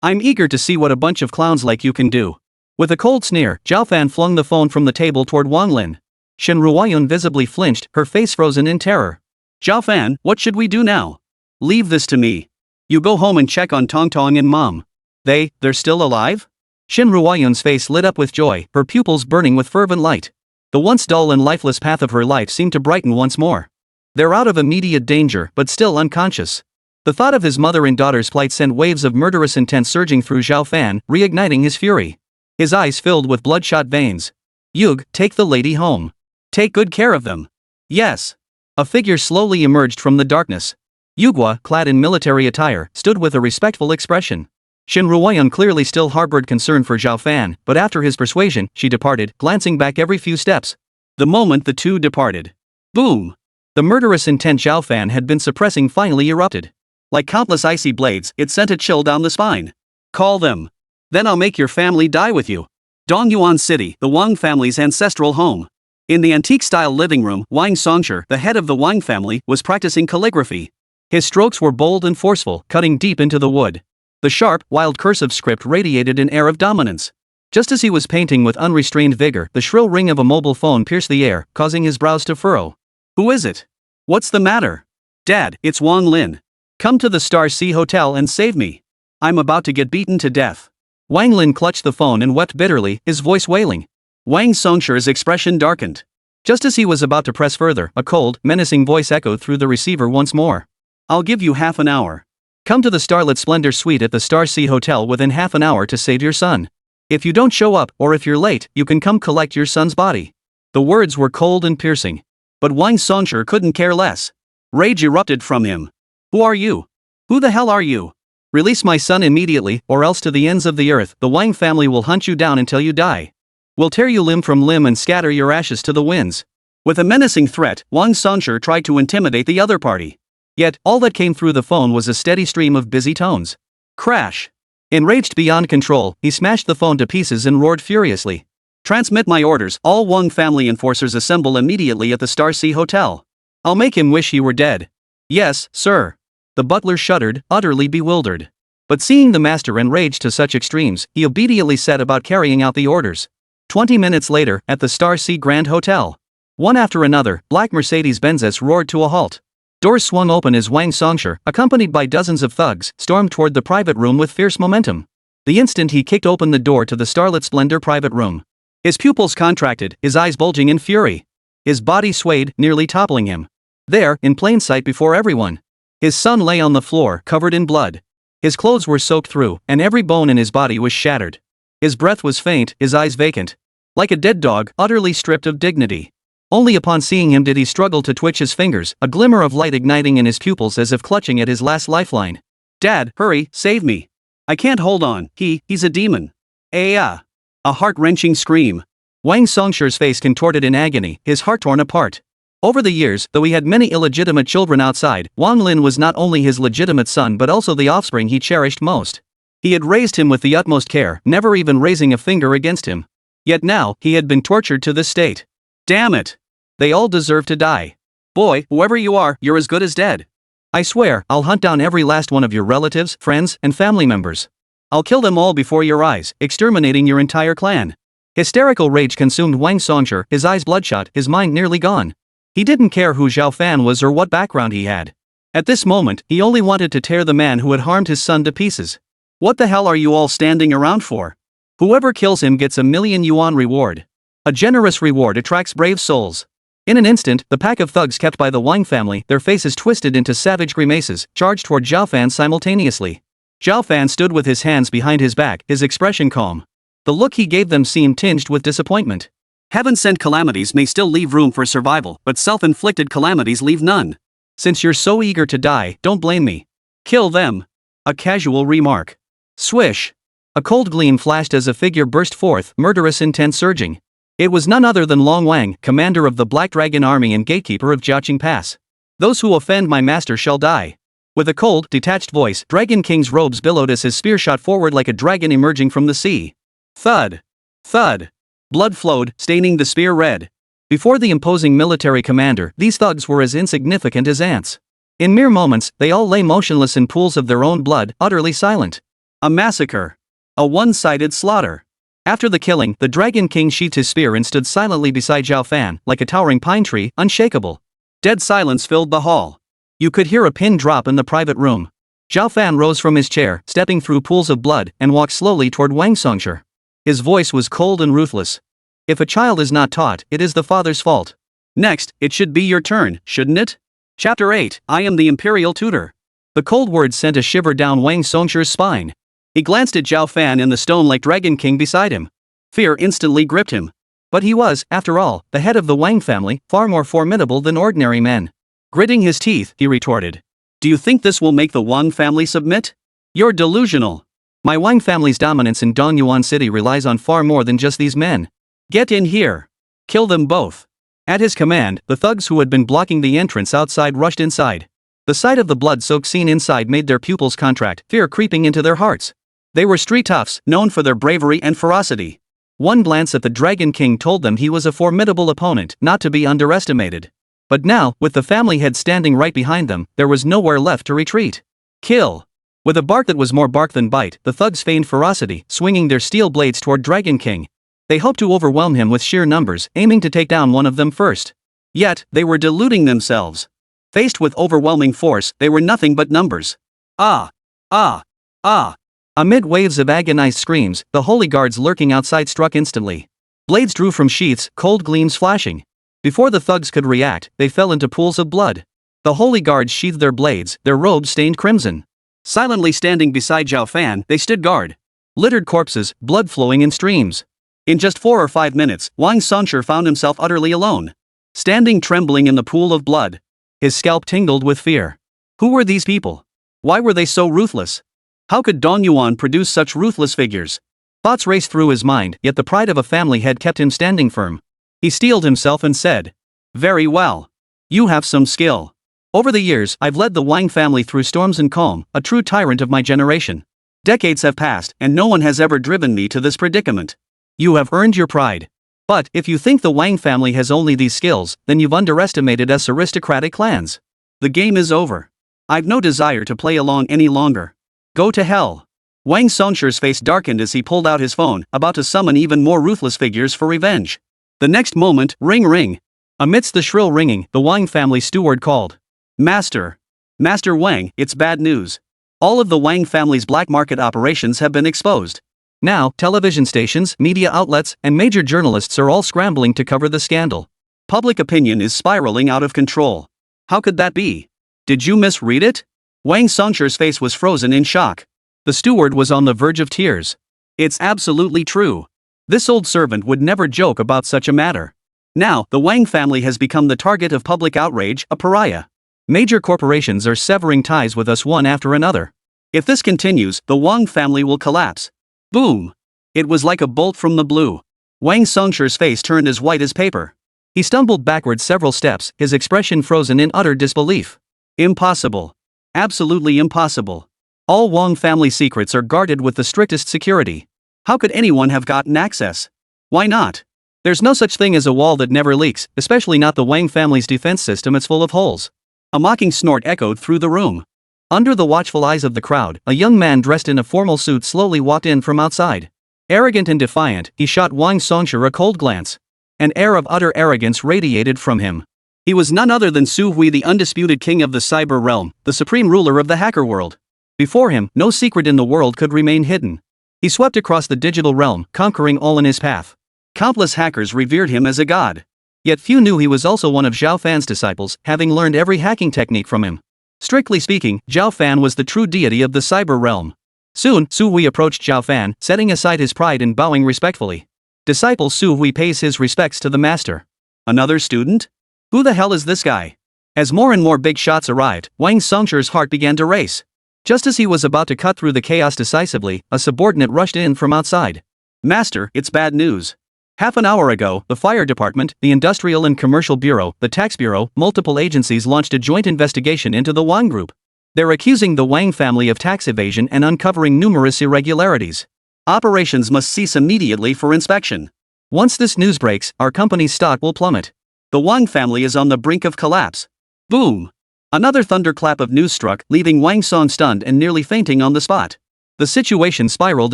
I'm eager to see what a bunch of clowns like you can do. With a cold sneer, Zhao Fan flung the phone from the table toward Wang Lin. Shen Ruoyun visibly flinched, her face frozen in terror. Zhao Fan, what should we do now? Leave this to me. You go home and check on Tongtong and Mom. They're still alive? Shen Ruoyun's face lit up with joy, her pupils burning with fervent light. The once dull and lifeless path of her life seemed to brighten once more. They're out of immediate danger, but still unconscious. The thought of his mother and daughter's plight sent waves of murderous intent surging through Zhao Fan, reigniting his fury. His eyes filled with bloodshot veins. Yug, take the lady home. Take good care of them. Yes. A figure slowly emerged from the darkness. Yugwa, clad in military attire, stood with a respectful expression. Shen Ruoyun clearly still harbored concern for Zhao Fan, but after his persuasion, she departed, glancing back every few steps. The moment the two departed. Boom! The murderous intent Zhao Fan had been suppressing finally erupted. Like countless icy blades, it sent a chill down the spine. Call them. Then I'll make your family die with you. Dongyuan City, the Wang family's ancestral home. In the antique-style living room, Wang Songsher, the head of the Wang family, was practicing calligraphy. His strokes were bold and forceful, cutting deep into the wood. The sharp, wild cursive script radiated an air of dominance. Just as he was painting with unrestrained vigor, the shrill ring of a mobile phone pierced the air, causing his brows to furrow. Who is it? What's the matter? Dad, it's Wang Lin. Come to the Star Sea Hotel and save me. I'm about to get beaten to death. Wang Lin clutched the phone and wept bitterly, his voice wailing. Wang Songsher's expression darkened. Just as he was about to press further, a cold, menacing voice echoed through the receiver once more. I'll give you half an hour. Come to the Starlit Splendor Suite at the Star Sea Hotel within half an hour to save your son. If you don't show up, or if you're late, you can come collect your son's body. The words were cold and piercing. But Wang Songsher couldn't care less. Rage erupted from him. Who are you? Who the hell are you? Release my son immediately, or else to the ends of the earth, the Wang family will hunt you down until you die. We'll tear you limb from limb and scatter your ashes to the winds. With a menacing threat, Wang Songsher tried to intimidate the other party. Yet, all that came through the phone was a steady stream of busy tones. Crash! Enraged beyond control, he smashed the phone to pieces and roared furiously. Transmit my orders, all Wang family enforcers assemble immediately at the Star Sea Hotel. I'll make him wish he were dead. Yes, sir. The butler shuddered, utterly bewildered. But seeing the master enraged to such extremes, he obediently set about carrying out the orders. 20 minutes later, at the Star Sea Grand Hotel. One after another, black Mercedes-Benzes roared to a halt. Doors swung open as Wang Songsher, accompanied by dozens of thugs, stormed toward the private room with fierce momentum. The instant he kicked open the door to the Starlit Splendor private room, his pupils contracted, his eyes bulging in fury. His body swayed, nearly toppling him. There, in plain sight before everyone, his son lay on the floor, covered in blood. His clothes were soaked through, and every bone in his body was shattered. His breath was faint, his eyes vacant. Like a dead dog, utterly stripped of dignity. Only upon seeing him did he struggle to twitch his fingers, a glimmer of light igniting in his pupils as if clutching at his last lifeline. Dad, hurry, save me. I can't hold on, he's a demon. A heart-wrenching scream. Wang Songsher's face contorted in agony, his heart torn apart. Over the years, though he had many illegitimate children outside, Wang Lin was not only his legitimate son but also the offspring he cherished most. He had raised him with the utmost care, never even raising a finger against him. Yet now, he had been tortured to this state. Damn it! They all deserve to die. Boy, whoever you are, you're as good as dead. I swear, I'll hunt down every last one of your relatives, friends, and family members. I'll kill them all before your eyes, exterminating your entire clan. Hysterical rage consumed Wang Songsher, his eyes bloodshot, his mind nearly gone. He didn't care who Zhao Fan was or what background he had. At this moment, he only wanted to tear the man who had harmed his son to pieces. What the hell are you all standing around for? Whoever kills him gets a 1,000,000 yuan reward. A generous reward attracts brave souls. In an instant, the pack of thugs kept by the Wang family, their faces twisted into savage grimaces, charged toward Zhao Fan simultaneously. Zhao Fan stood with his hands behind his back, his expression calm. The look he gave them seemed tinged with disappointment. Heaven-sent calamities may still leave room for survival, but self-inflicted calamities leave none. Since you're so eager to die, don't blame me. Kill them. A casual remark. Swish. A cold gleam flashed as a figure burst forth, murderous intent surging. It was none other than Long Wang, commander of the Black Dragon Army and gatekeeper of Jiaqing Pass. Those who offend my master shall die. With a cold, detached voice, Dragon King's robes billowed as his spear shot forward like a dragon emerging from the sea. Thud. Thud. Blood flowed, staining the spear red. Before the imposing military commander, these thugs were as insignificant as ants. In mere moments, they all lay motionless in pools of their own blood, utterly silent. A massacre. A one-sided slaughter. After the killing, the Dragon King sheathed his spear and stood silently beside Zhao Fan, like a towering pine tree, unshakable. Dead silence filled the hall. You could hear a pin drop in the private room. Zhao Fan rose from his chair, stepping through pools of blood, and walked slowly toward Wang Songshi. His voice was cold and ruthless. If a child is not taught, it is the father's fault. Next, it should be your turn, shouldn't it? Chapter 8, I am the imperial tutor. The cold words sent a shiver down Wang Songshi's spine. He glanced at Zhao Fan and the stone-like Dragon King beside him. Fear instantly gripped him. But he was, after all, the head of the Wang family, far more formidable than ordinary men. Gritting his teeth, he retorted. Do you think this will make the Wang family submit? You're delusional. My Wang family's dominance in Dongyuan City relies on far more than just these men. Get in here. Kill them both. At his command, the thugs who had been blocking the entrance outside rushed inside. The sight of the blood-soaked scene inside made their pupils contract, fear creeping into their hearts. They were street toughs, known for their bravery and ferocity. One glance at the Dragon King told them he was a formidable opponent, not to be underestimated. But now, with the family head standing right behind them, there was nowhere left to retreat. Kill. With a bark that was more bark than bite, the thugs feigned ferocity, swinging their steel blades toward Dragon King. They hoped to overwhelm him with sheer numbers, aiming to take down one of them first. Yet, they were deluding themselves. Faced with overwhelming force, they were nothing but numbers. Ah! Ah! Ah! Amid waves of agonized screams, the holy guards lurking outside struck instantly. Blades drew from sheaths, cold gleams flashing. Before the thugs could react, they fell into pools of blood. The holy guards sheathed their blades, their robes stained crimson. Silently standing beside Zhao Fan, they stood guard. Littered corpses, blood flowing in streams. In just 4 or 5 minutes, Wang Songshi found himself utterly alone. Standing trembling in the pool of blood. His scalp tingled with fear. Who were these people? Why were they so ruthless? How could Dongyuan produce such ruthless figures? Thoughts raced through his mind, yet the pride of a family had kept him standing firm. He steeled himself and said, Very well. You have some skill. Over the years, I've led the Wang family through storms and calm, a true tyrant of my generation. Decades have passed, and no one has ever driven me to this predicament. You have earned your pride. But, if you think the Wang family has only these skills, then you've underestimated us aristocratic clans. The game is over. I've no desire to play along any longer. Go to hell. Wang Songshi's face darkened as he pulled out his phone, about to summon even more ruthless figures for revenge. The next moment, ring ring. Amidst the shrill ringing, the Wang family steward called. Master. Master Wang, it's bad news. All of the Wang family's black market operations have been exposed. Now, television stations, media outlets, and major journalists are all scrambling to cover the scandal. Public opinion is spiraling out of control. How could that be? Did you misread it? Wang Songshi's face was frozen in shock. The steward was on the verge of tears. It's absolutely true. This old servant would never joke about such a matter. Now, the Wang family has become the target of public outrage, a pariah. Major corporations are severing ties with us one after another. If this continues, the Wang family will collapse. Boom! It was like a bolt from the blue. Wang Songshi's face turned as white as paper. He stumbled backward several steps, his expression frozen in utter disbelief. Impossible. Absolutely impossible. All Wang family secrets are guarded with the strictest security. How could anyone have gotten access? Why not? There's no such thing as a wall that never leaks, especially not the Wang family's defense system. It's full of holes. A mocking snort echoed through the room. Under the watchful eyes of the crowd, a young man dressed in a formal suit slowly walked in from outside. Arrogant and defiant, he shot Wang Songshi a cold glance. An air of utter arrogance radiated from him. He was none other than Su Hui, the undisputed king of the cyber realm, the supreme ruler of the hacker world. Before him, no secret in the world could remain hidden. He swept across the digital realm, conquering all in his path. Countless hackers revered him as a god. Yet few knew he was also one of Zhao Fan's disciples, having learned every hacking technique from him. Strictly speaking, Zhao Fan was the true deity of the cyber realm. Soon, Su Hui approached Zhao Fan, setting aside his pride and bowing respectfully. Disciple Su Hui pays his respects to the master. Another student? Who the hell is this guy? As more and more big shots arrived, Wang Songshi's heart began to race. Just as he was about to cut through the chaos decisively, a subordinate rushed in from outside. Master, it's bad news. Half an hour ago, the fire department, the industrial and commercial bureau, the tax bureau, multiple agencies launched a joint investigation into the Wang group. They're accusing the Wang family of tax evasion and uncovering numerous irregularities. Operations must cease immediately for inspection. Once this news breaks, our company's stock will plummet. The Wang family is on the brink of collapse. Boom! Another thunderclap of news struck, leaving Wang Song stunned and nearly fainting on the spot. The situation spiraled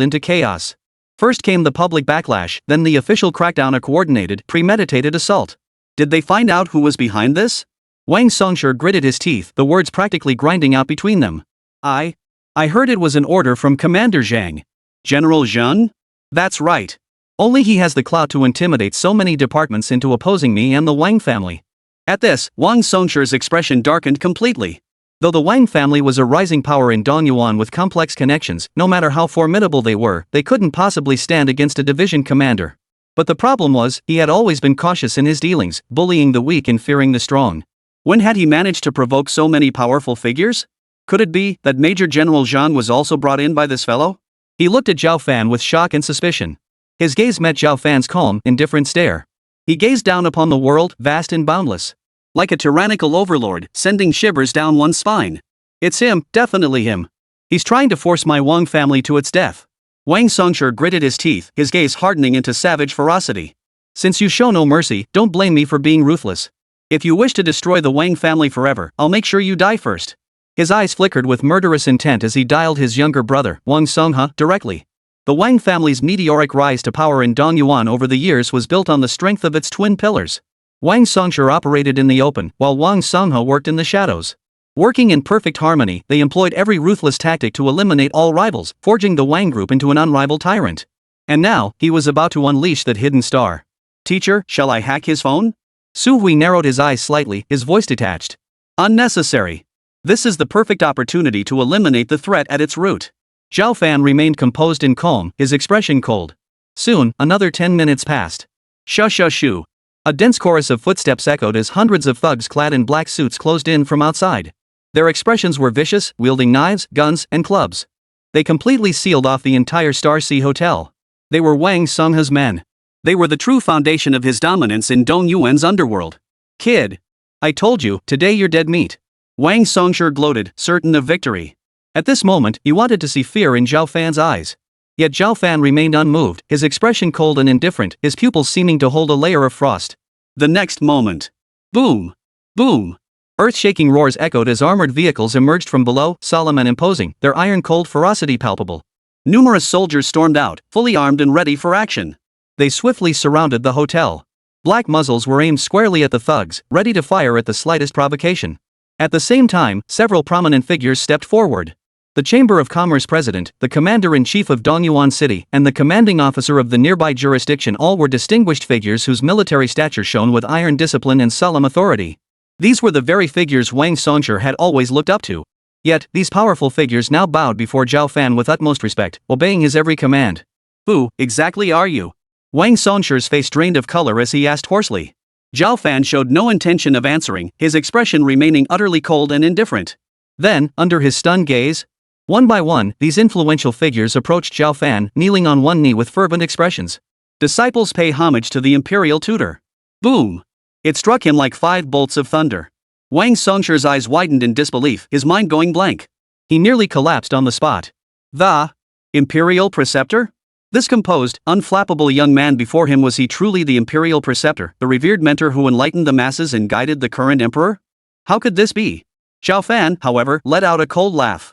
into chaos. First came the public backlash, then the official crackdown, a coordinated, premeditated assault. Did they find out who was behind this? Wang Songsher gritted his teeth, the words practically grinding out between them. I heard it was an order from Commander Zhang. General Zhang? That's right. Only he has the clout to intimidate so many departments into opposing me and the Wang family. At this, Wang Songsher's expression darkened completely. Though the Wang family was a rising power in Dongyuan with complex connections, no matter how formidable they were, they couldn't possibly stand against a division commander. But the problem was, he had always been cautious in his dealings, bullying the weak and fearing the strong. When had he managed to provoke so many powerful figures? Could it be that Major General Zhang was also brought in by this fellow? He looked at Zhao Fan with shock and suspicion. His gaze met Zhao Fan's calm, indifferent stare. He gazed down upon the world, vast and boundless. Like a tyrannical overlord, sending shivers down one's spine. It's him, definitely him. He's trying to force my Wang family to its death. Wang Songsher gritted his teeth, his gaze hardening into savage ferocity. Since you show no mercy, don't blame me for being ruthless. If you wish to destroy the Wang family forever, I'll make sure you die first. His eyes flickered with murderous intent as he dialed his younger brother, Wang Songha, directly. The Wang family's meteoric rise to power in Dongyuan over the years was built on the strength of its twin pillars. Wang Songsher operated in the open, while Wang Songha worked in the shadows. Working in perfect harmony, they employed every ruthless tactic to eliminate all rivals, forging the Wang group into an unrivaled tyrant. And now, he was about to unleash that hidden star. Teacher, shall I hack his phone? Su Hui narrowed his eyes slightly, his voice detached. Unnecessary. This is the perfect opportunity to eliminate the threat at its root. Zhao Fan remained composed and calm, his expression cold. Soon, another 10 minutes passed. Shoo. A dense chorus of footsteps echoed as hundreds of thugs clad in black suits closed in from outside. Their expressions were vicious, wielding knives, guns, and clubs. They completely sealed off the entire Star Sea Hotel. They were Wang Songha's men. They were the true foundation of his dominance in Dongyuan's underworld. Kid. I told you, today you're dead meat. Wang Songsher gloated, certain of victory. At this moment, he wanted to see fear in Zhao Fan's eyes. Yet Zhao Fan remained unmoved, his expression cold and indifferent, his pupils seeming to hold a layer of frost. The next moment. Boom! Boom! Earth-shaking roars echoed as armored vehicles emerged from below, solemn and imposing, their iron-cold ferocity palpable. Numerous soldiers stormed out, fully armed and ready for action. They swiftly surrounded the hotel. Black muzzles were aimed squarely at the thugs, ready to fire at the slightest provocation. At the same time, several prominent figures stepped forward. The Chamber of Commerce president, the commander-in-chief of Dongyuan City, and the commanding officer of the nearby jurisdiction all were distinguished figures whose military stature shone with iron discipline and solemn authority. These were the very figures Wang Songsher had always looked up to. Yet, these powerful figures now bowed before Zhao Fan with utmost respect, obeying his every command. Who, exactly are you? Wang Songsher's face drained of color as he asked hoarsely. Zhao Fan showed no intention of answering, his expression remaining utterly cold and indifferent. Then, under his stunned gaze, one by one, these influential figures approached Zhao Fan, kneeling on one knee with fervent expressions. Disciples pay homage to the imperial tutor. Boom! It struck him like 5 bolts of thunder. Wang Songsher's eyes widened in disbelief, his mind going blank. He nearly collapsed on the spot. The imperial preceptor? This composed, unflappable young man before him, was he truly the imperial preceptor, the revered mentor who enlightened the masses and guided the current emperor? How could this be? Zhao Fan, however, let out a cold laugh.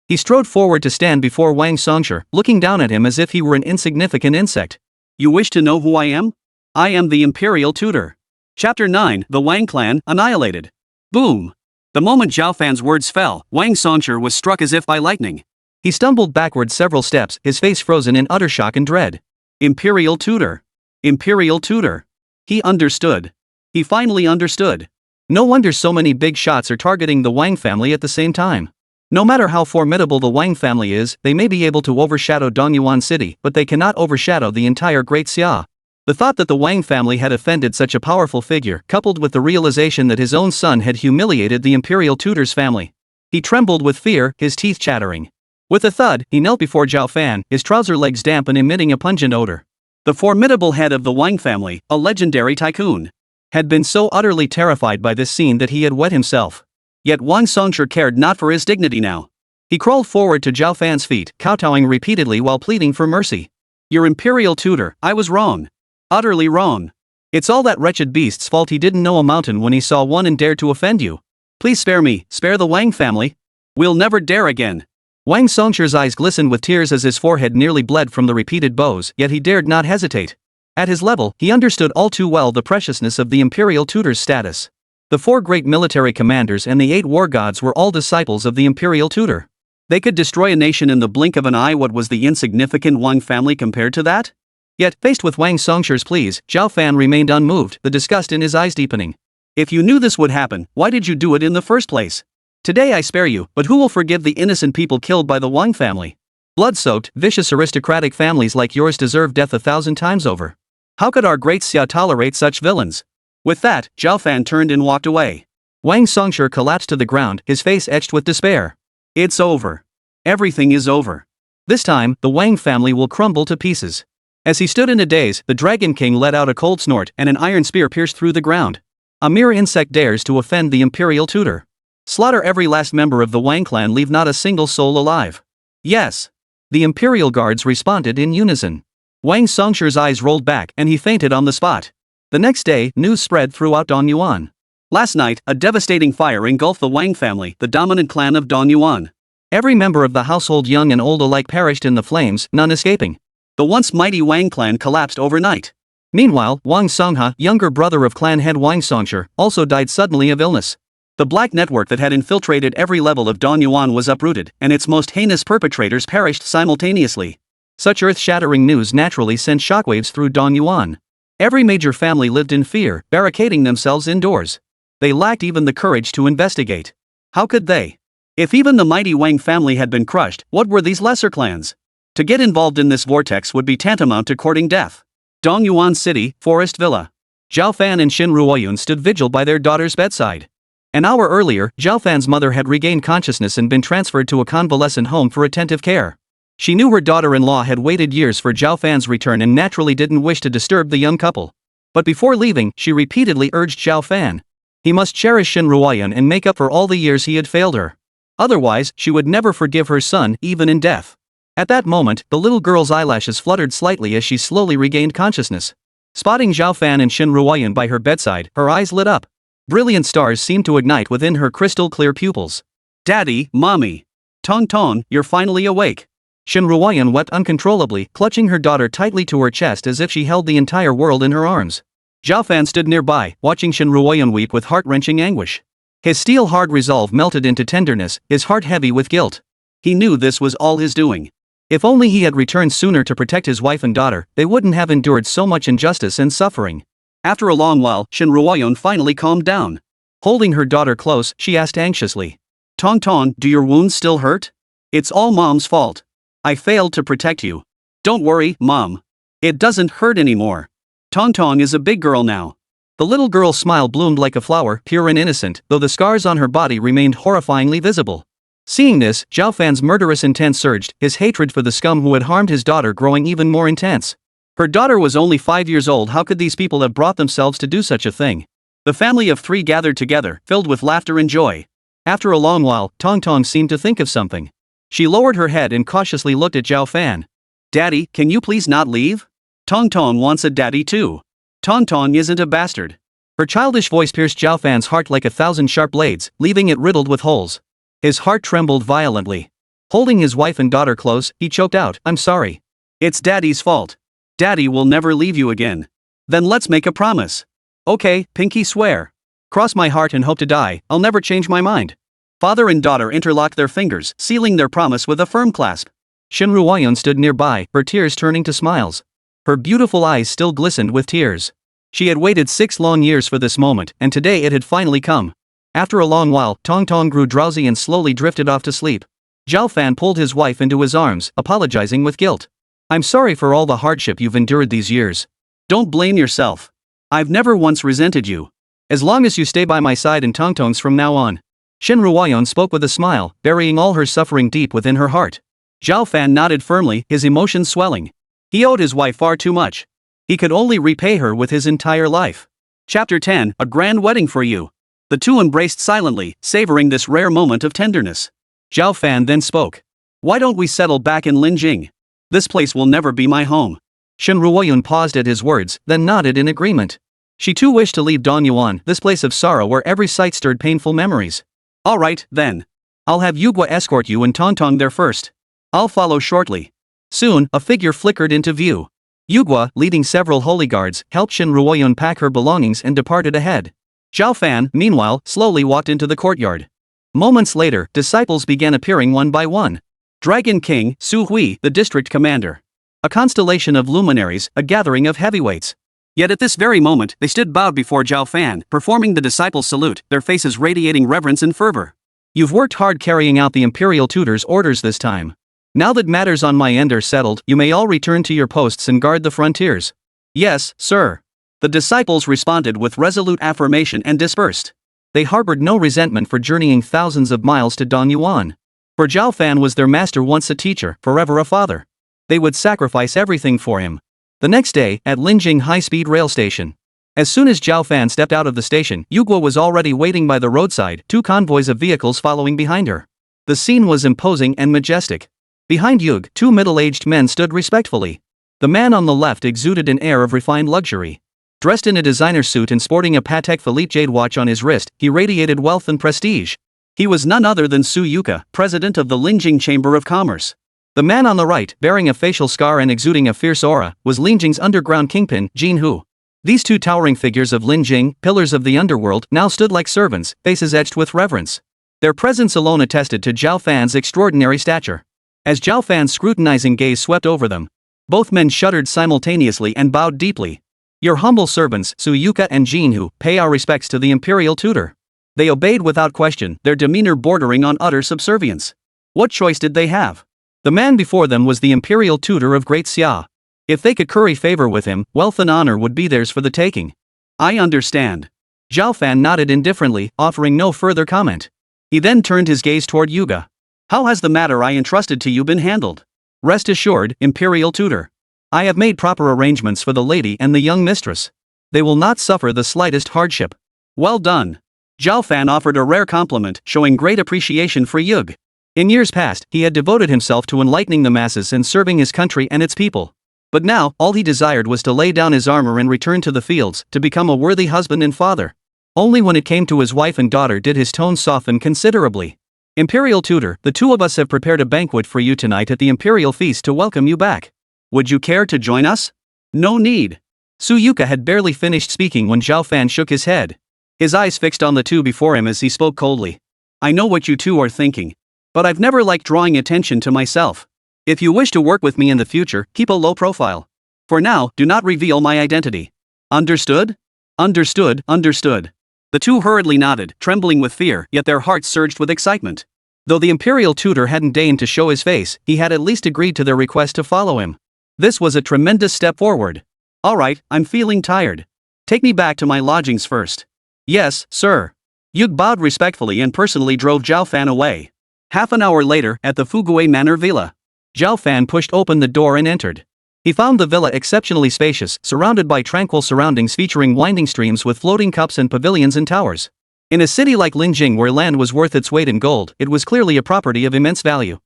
He strode forward to stand before Wang Songsher, looking down at him as if he were an insignificant insect. You wish to know who I am? I am the imperial tutor. Chapter 9, The Wang Clan, Annihilated. Boom! The moment Zhao Fan's words fell, Wang Songsher was struck as if by lightning. He stumbled backward several steps, his face frozen in utter shock and dread. Imperial tutor. Imperial tutor. He understood. He finally understood. No wonder so many big shots are targeting the Wang family at the same time. No matter how formidable the Wang family is, they may be able to overshadow Dongyuan City, but they cannot overshadow the entire Great Xia. The thought that the Wang family had offended such a powerful figure, coupled with the realization that his own son had humiliated the imperial tutor's family. He trembled with fear, his teeth chattering. With a thud, he knelt before Zhao Fan, his trouser legs damp and emitting a pungent odor. The formidable head of the Wang family, a legendary tycoon, had been so utterly terrified by this scene that he had wet himself. Yet Wang Songshur cared not for his dignity now. He crawled forward to Zhao Fan's feet, kowtowing repeatedly while pleading for mercy. Your imperial tutor, I was wrong. Utterly wrong. It's all that wretched beast's fault he didn't know a mountain when he saw one and dared to offend you. Please spare me, spare the Wang family. We'll never dare again. Wang Songshur's eyes glistened with tears as his forehead nearly bled from the repeated blows, yet he dared not hesitate. At his level, he understood all too well the preciousness of the imperial tutor's status. The 4 great military commanders and the 8 war gods were all disciples of the imperial tutor. They could destroy a nation in the blink of an eye. What was the insignificant Wang family compared to that? Yet, faced with Wang Songshur's pleas, Zhao Fan remained unmoved, the disgust in his eyes deepening. If you knew this would happen, why did you do it in the first place? Today I spare you, but who will forgive the innocent people killed by the Wang family? Blood-soaked, vicious aristocratic families like yours deserve death 1,000 times over. How could our great Xia tolerate such villains? With that, Zhao Fan turned and walked away. Wang Songshur collapsed to the ground, his face etched with despair. It's over. Everything is over. This time, the Wang family will crumble to pieces. As he stood in a daze, the Dragon King let out a cold snort and an iron spear pierced through the ground. A mere insect dares to offend the imperial tutor. Slaughter every last member of the Wang clan, leave not a single soul alive. Yes. The imperial guards responded in unison. Wang Songshur's eyes rolled back and he fainted on the spot. The next day, news spread throughout Dongyuan. Last night, a devastating fire engulfed the Wang family, the dominant clan of Dongyuan. Every member of the household, young and old alike, perished in the flames, none escaping. The once mighty Wang clan collapsed overnight. Meanwhile, Wang Songha, younger brother of clan head Wang Songshur, also died suddenly of illness. The black network that had infiltrated every level of Dongyuan was uprooted, and its most heinous perpetrators perished simultaneously. Such earth-shattering news naturally sent shockwaves through Dongyuan. Every major family lived in fear, barricading themselves indoors. They lacked even the courage to investigate. How could they? If even the mighty Wang family had been crushed, what were these lesser clans? To get involved in this vortex would be tantamount to courting death. Dongyuan City, Forest Villa. Zhao Fan and Xin Ruoyun stood vigil by their daughter's bedside. An hour earlier, Zhao Fan's mother had regained consciousness and been transferred to a convalescent home for attentive care. She knew her daughter-in-law had waited years for Zhao Fan's return and naturally didn't wish to disturb the young couple. But before leaving, she repeatedly urged Zhao Fan. He must cherish Xin Ruoyun and make up for all the years he had failed her. Otherwise, she would never forgive her son, even in death. At that moment, the little girl's eyelashes fluttered slightly as she slowly regained consciousness. Spotting Zhao Fan and Xin Ruoyun by her bedside, her eyes lit up. Brilliant stars seemed to ignite within her crystal-clear pupils. Daddy, Mommy. Tongtong, you're finally awake. Xin Ruoyun wept uncontrollably, clutching her daughter tightly to her chest as if she held the entire world in her arms. Zhao Fan stood nearby, watching Xin Ruoyun weep with heart-wrenching anguish. His steel-hard resolve melted into tenderness, his heart heavy with guilt. He knew this was all his doing. If only he had returned sooner to protect his wife and daughter, they wouldn't have endured so much injustice and suffering. After a long while, Xin Ruoyun finally calmed down. Holding her daughter close, she asked anxiously. Tongtong, do your wounds still hurt? It's all Mom's fault. I failed to protect you. Don't worry, Mom. It doesn't hurt anymore. Tongtong is a big girl now. The little girl's smile bloomed like a flower, pure and innocent, though the scars on her body remained horrifyingly visible. Seeing this, Zhao Fan's murderous intent surged, his hatred for the scum who had harmed his daughter growing even more intense. Her daughter was only 5 years old. How could these people have brought themselves to do such a thing? The family of 3 gathered together, filled with laughter and joy. After a long while, Tongtong seemed to think of something. She lowered her head and cautiously looked at Zhao Fan. Daddy, can you please not leave? Tongtong wants a daddy too. Tongtong isn't a bastard. Her childish voice pierced Zhao Fan's heart like 1,000 sharp blades, leaving it riddled with holes. His heart trembled violently. Holding his wife and daughter close, he choked out, I'm sorry. It's Daddy's fault. Daddy will never leave you again. Then let's make a promise. Okay, Pinky, swear. Cross my heart and hope to die, I'll never change my mind. Father and daughter interlocked their fingers, sealing their promise with a firm clasp. Xin Ruoyun stood nearby, her tears turning to smiles. Her beautiful eyes still glistened with tears. She had waited 6 long years for this moment, and today it had finally come. After a long while, Tongtong grew drowsy and slowly drifted off to sleep. Zhao Fan pulled his wife into his arms, apologizing with guilt. I'm sorry for all the hardship you've endured these years. Don't blame yourself. I've never once resented you. As long as you stay by my side and Tongtong's from now on. Xin Ruoyun spoke with a smile, burying all her suffering deep within her heart. Zhao Fan nodded firmly, his emotions swelling. He owed his wife far too much. He could only repay her with his entire life. Chapter 10, A Grand Wedding for You. The two embraced silently, savoring this rare moment of tenderness. Zhao Fan then spoke. Why don't we settle back in Linjing? This place will never be my home. Shen Ruoyun paused at his words, then nodded in agreement. She too wished to leave Dongyuan, this place of sorrow where every sight stirred painful memories. Alright, then. I'll have Yugwa escort you and Tongtong there first. I'll follow shortly. Soon, a figure flickered into view. Yugwa, leading several holy guards, helped Shen Ruoyun pack her belongings and departed ahead. Zhao Fan, meanwhile, slowly walked into the courtyard. Moments later, disciples began appearing one by one. Dragon King, Su Hui, the district commander. A constellation of luminaries, a gathering of heavyweights. Yet at this very moment, they stood bowed before Zhao Fan, performing the disciples' salute, their faces radiating reverence and fervor. You've worked hard carrying out the imperial tutor's orders this time. Now that matters on my end are settled, you may all return to your posts and guard the frontiers. Yes, sir. The disciples responded with resolute affirmation and dispersed. They harbored no resentment for journeying thousands of miles to Dongyuan. For Zhao Fan was their master, once a teacher, forever a father. They would sacrifice everything for him. The next day, at Linjing High-Speed Rail Station. As soon as Zhao Fan stepped out of the station, Yugwa was already waiting by the roadside, two convoys of vehicles following behind her. The scene was imposing and majestic. Behind Yug, two middle-aged men stood respectfully. The man on the left exuded an air of refined luxury. Dressed in a designer suit and sporting a Patek Philippe jade watch on his wrist, he radiated wealth and prestige. He was none other than Su Yuka, president of the Linjing Chamber of Commerce. The man on the right, bearing a facial scar and exuding a fierce aura, was Linjing's underground kingpin, Jin Hu. These two towering figures of Linjing, pillars of the underworld, now stood like servants, faces etched with reverence. Their presence alone attested to Zhao Fan's extraordinary stature. As Zhao Fan's scrutinizing gaze swept over them, both men shuddered simultaneously and bowed deeply. Your humble servants, Su Yuka and Jin Hu, pay our respects to the imperial tutor. They obeyed without question, their demeanor bordering on utter subservience. What choice did they have? The man before them was the imperial tutor of Great Xia. If they could curry favor with him, wealth and honor would be theirs for the taking. I understand. Zhao Fan nodded indifferently, offering no further comment. He then turned his gaze toward Yuga. How has the matter I entrusted to you been handled? Rest assured, imperial tutor. I have made proper arrangements for the lady and the young mistress. They will not suffer the slightest hardship. Well done. Zhao Fan offered a rare compliment, showing great appreciation for Yug. In years past, he had devoted himself to enlightening the masses and serving his country and its people. But now, all he desired was to lay down his armor and return to the fields, to become a worthy husband and father. Only when it came to his wife and daughter did his tone soften considerably. Imperial tutor, the two of us have prepared a banquet for you tonight at the imperial feast to welcome you back. Would you care to join us? No need. Su Yuka had barely finished speaking when Zhao Fan shook his head. His eyes fixed on the two before him as he spoke coldly. I know what you two are thinking. But I've never liked drawing attention to myself. If you wish to work with me in the future, keep a low profile. For now, do not reveal my identity. Understood? Understood. The two hurriedly nodded, trembling with fear, yet their hearts surged with excitement. Though the imperial tutor hadn't deigned to show his face, he had at least agreed to their request to follow him. This was a tremendous step forward. Alright, I'm feeling tired. Take me back to my lodgings first. Yes, sir. Yug bowed respectfully and personally drove Zhao Fan away. Half an hour later, at the Fuguei Manor Villa, Zhao Fan pushed open the door and entered. He found the villa exceptionally spacious, surrounded by tranquil surroundings featuring winding streams with floating cups and pavilions and towers. In a city like Linjing where land was worth its weight in gold, it was clearly a property of immense value.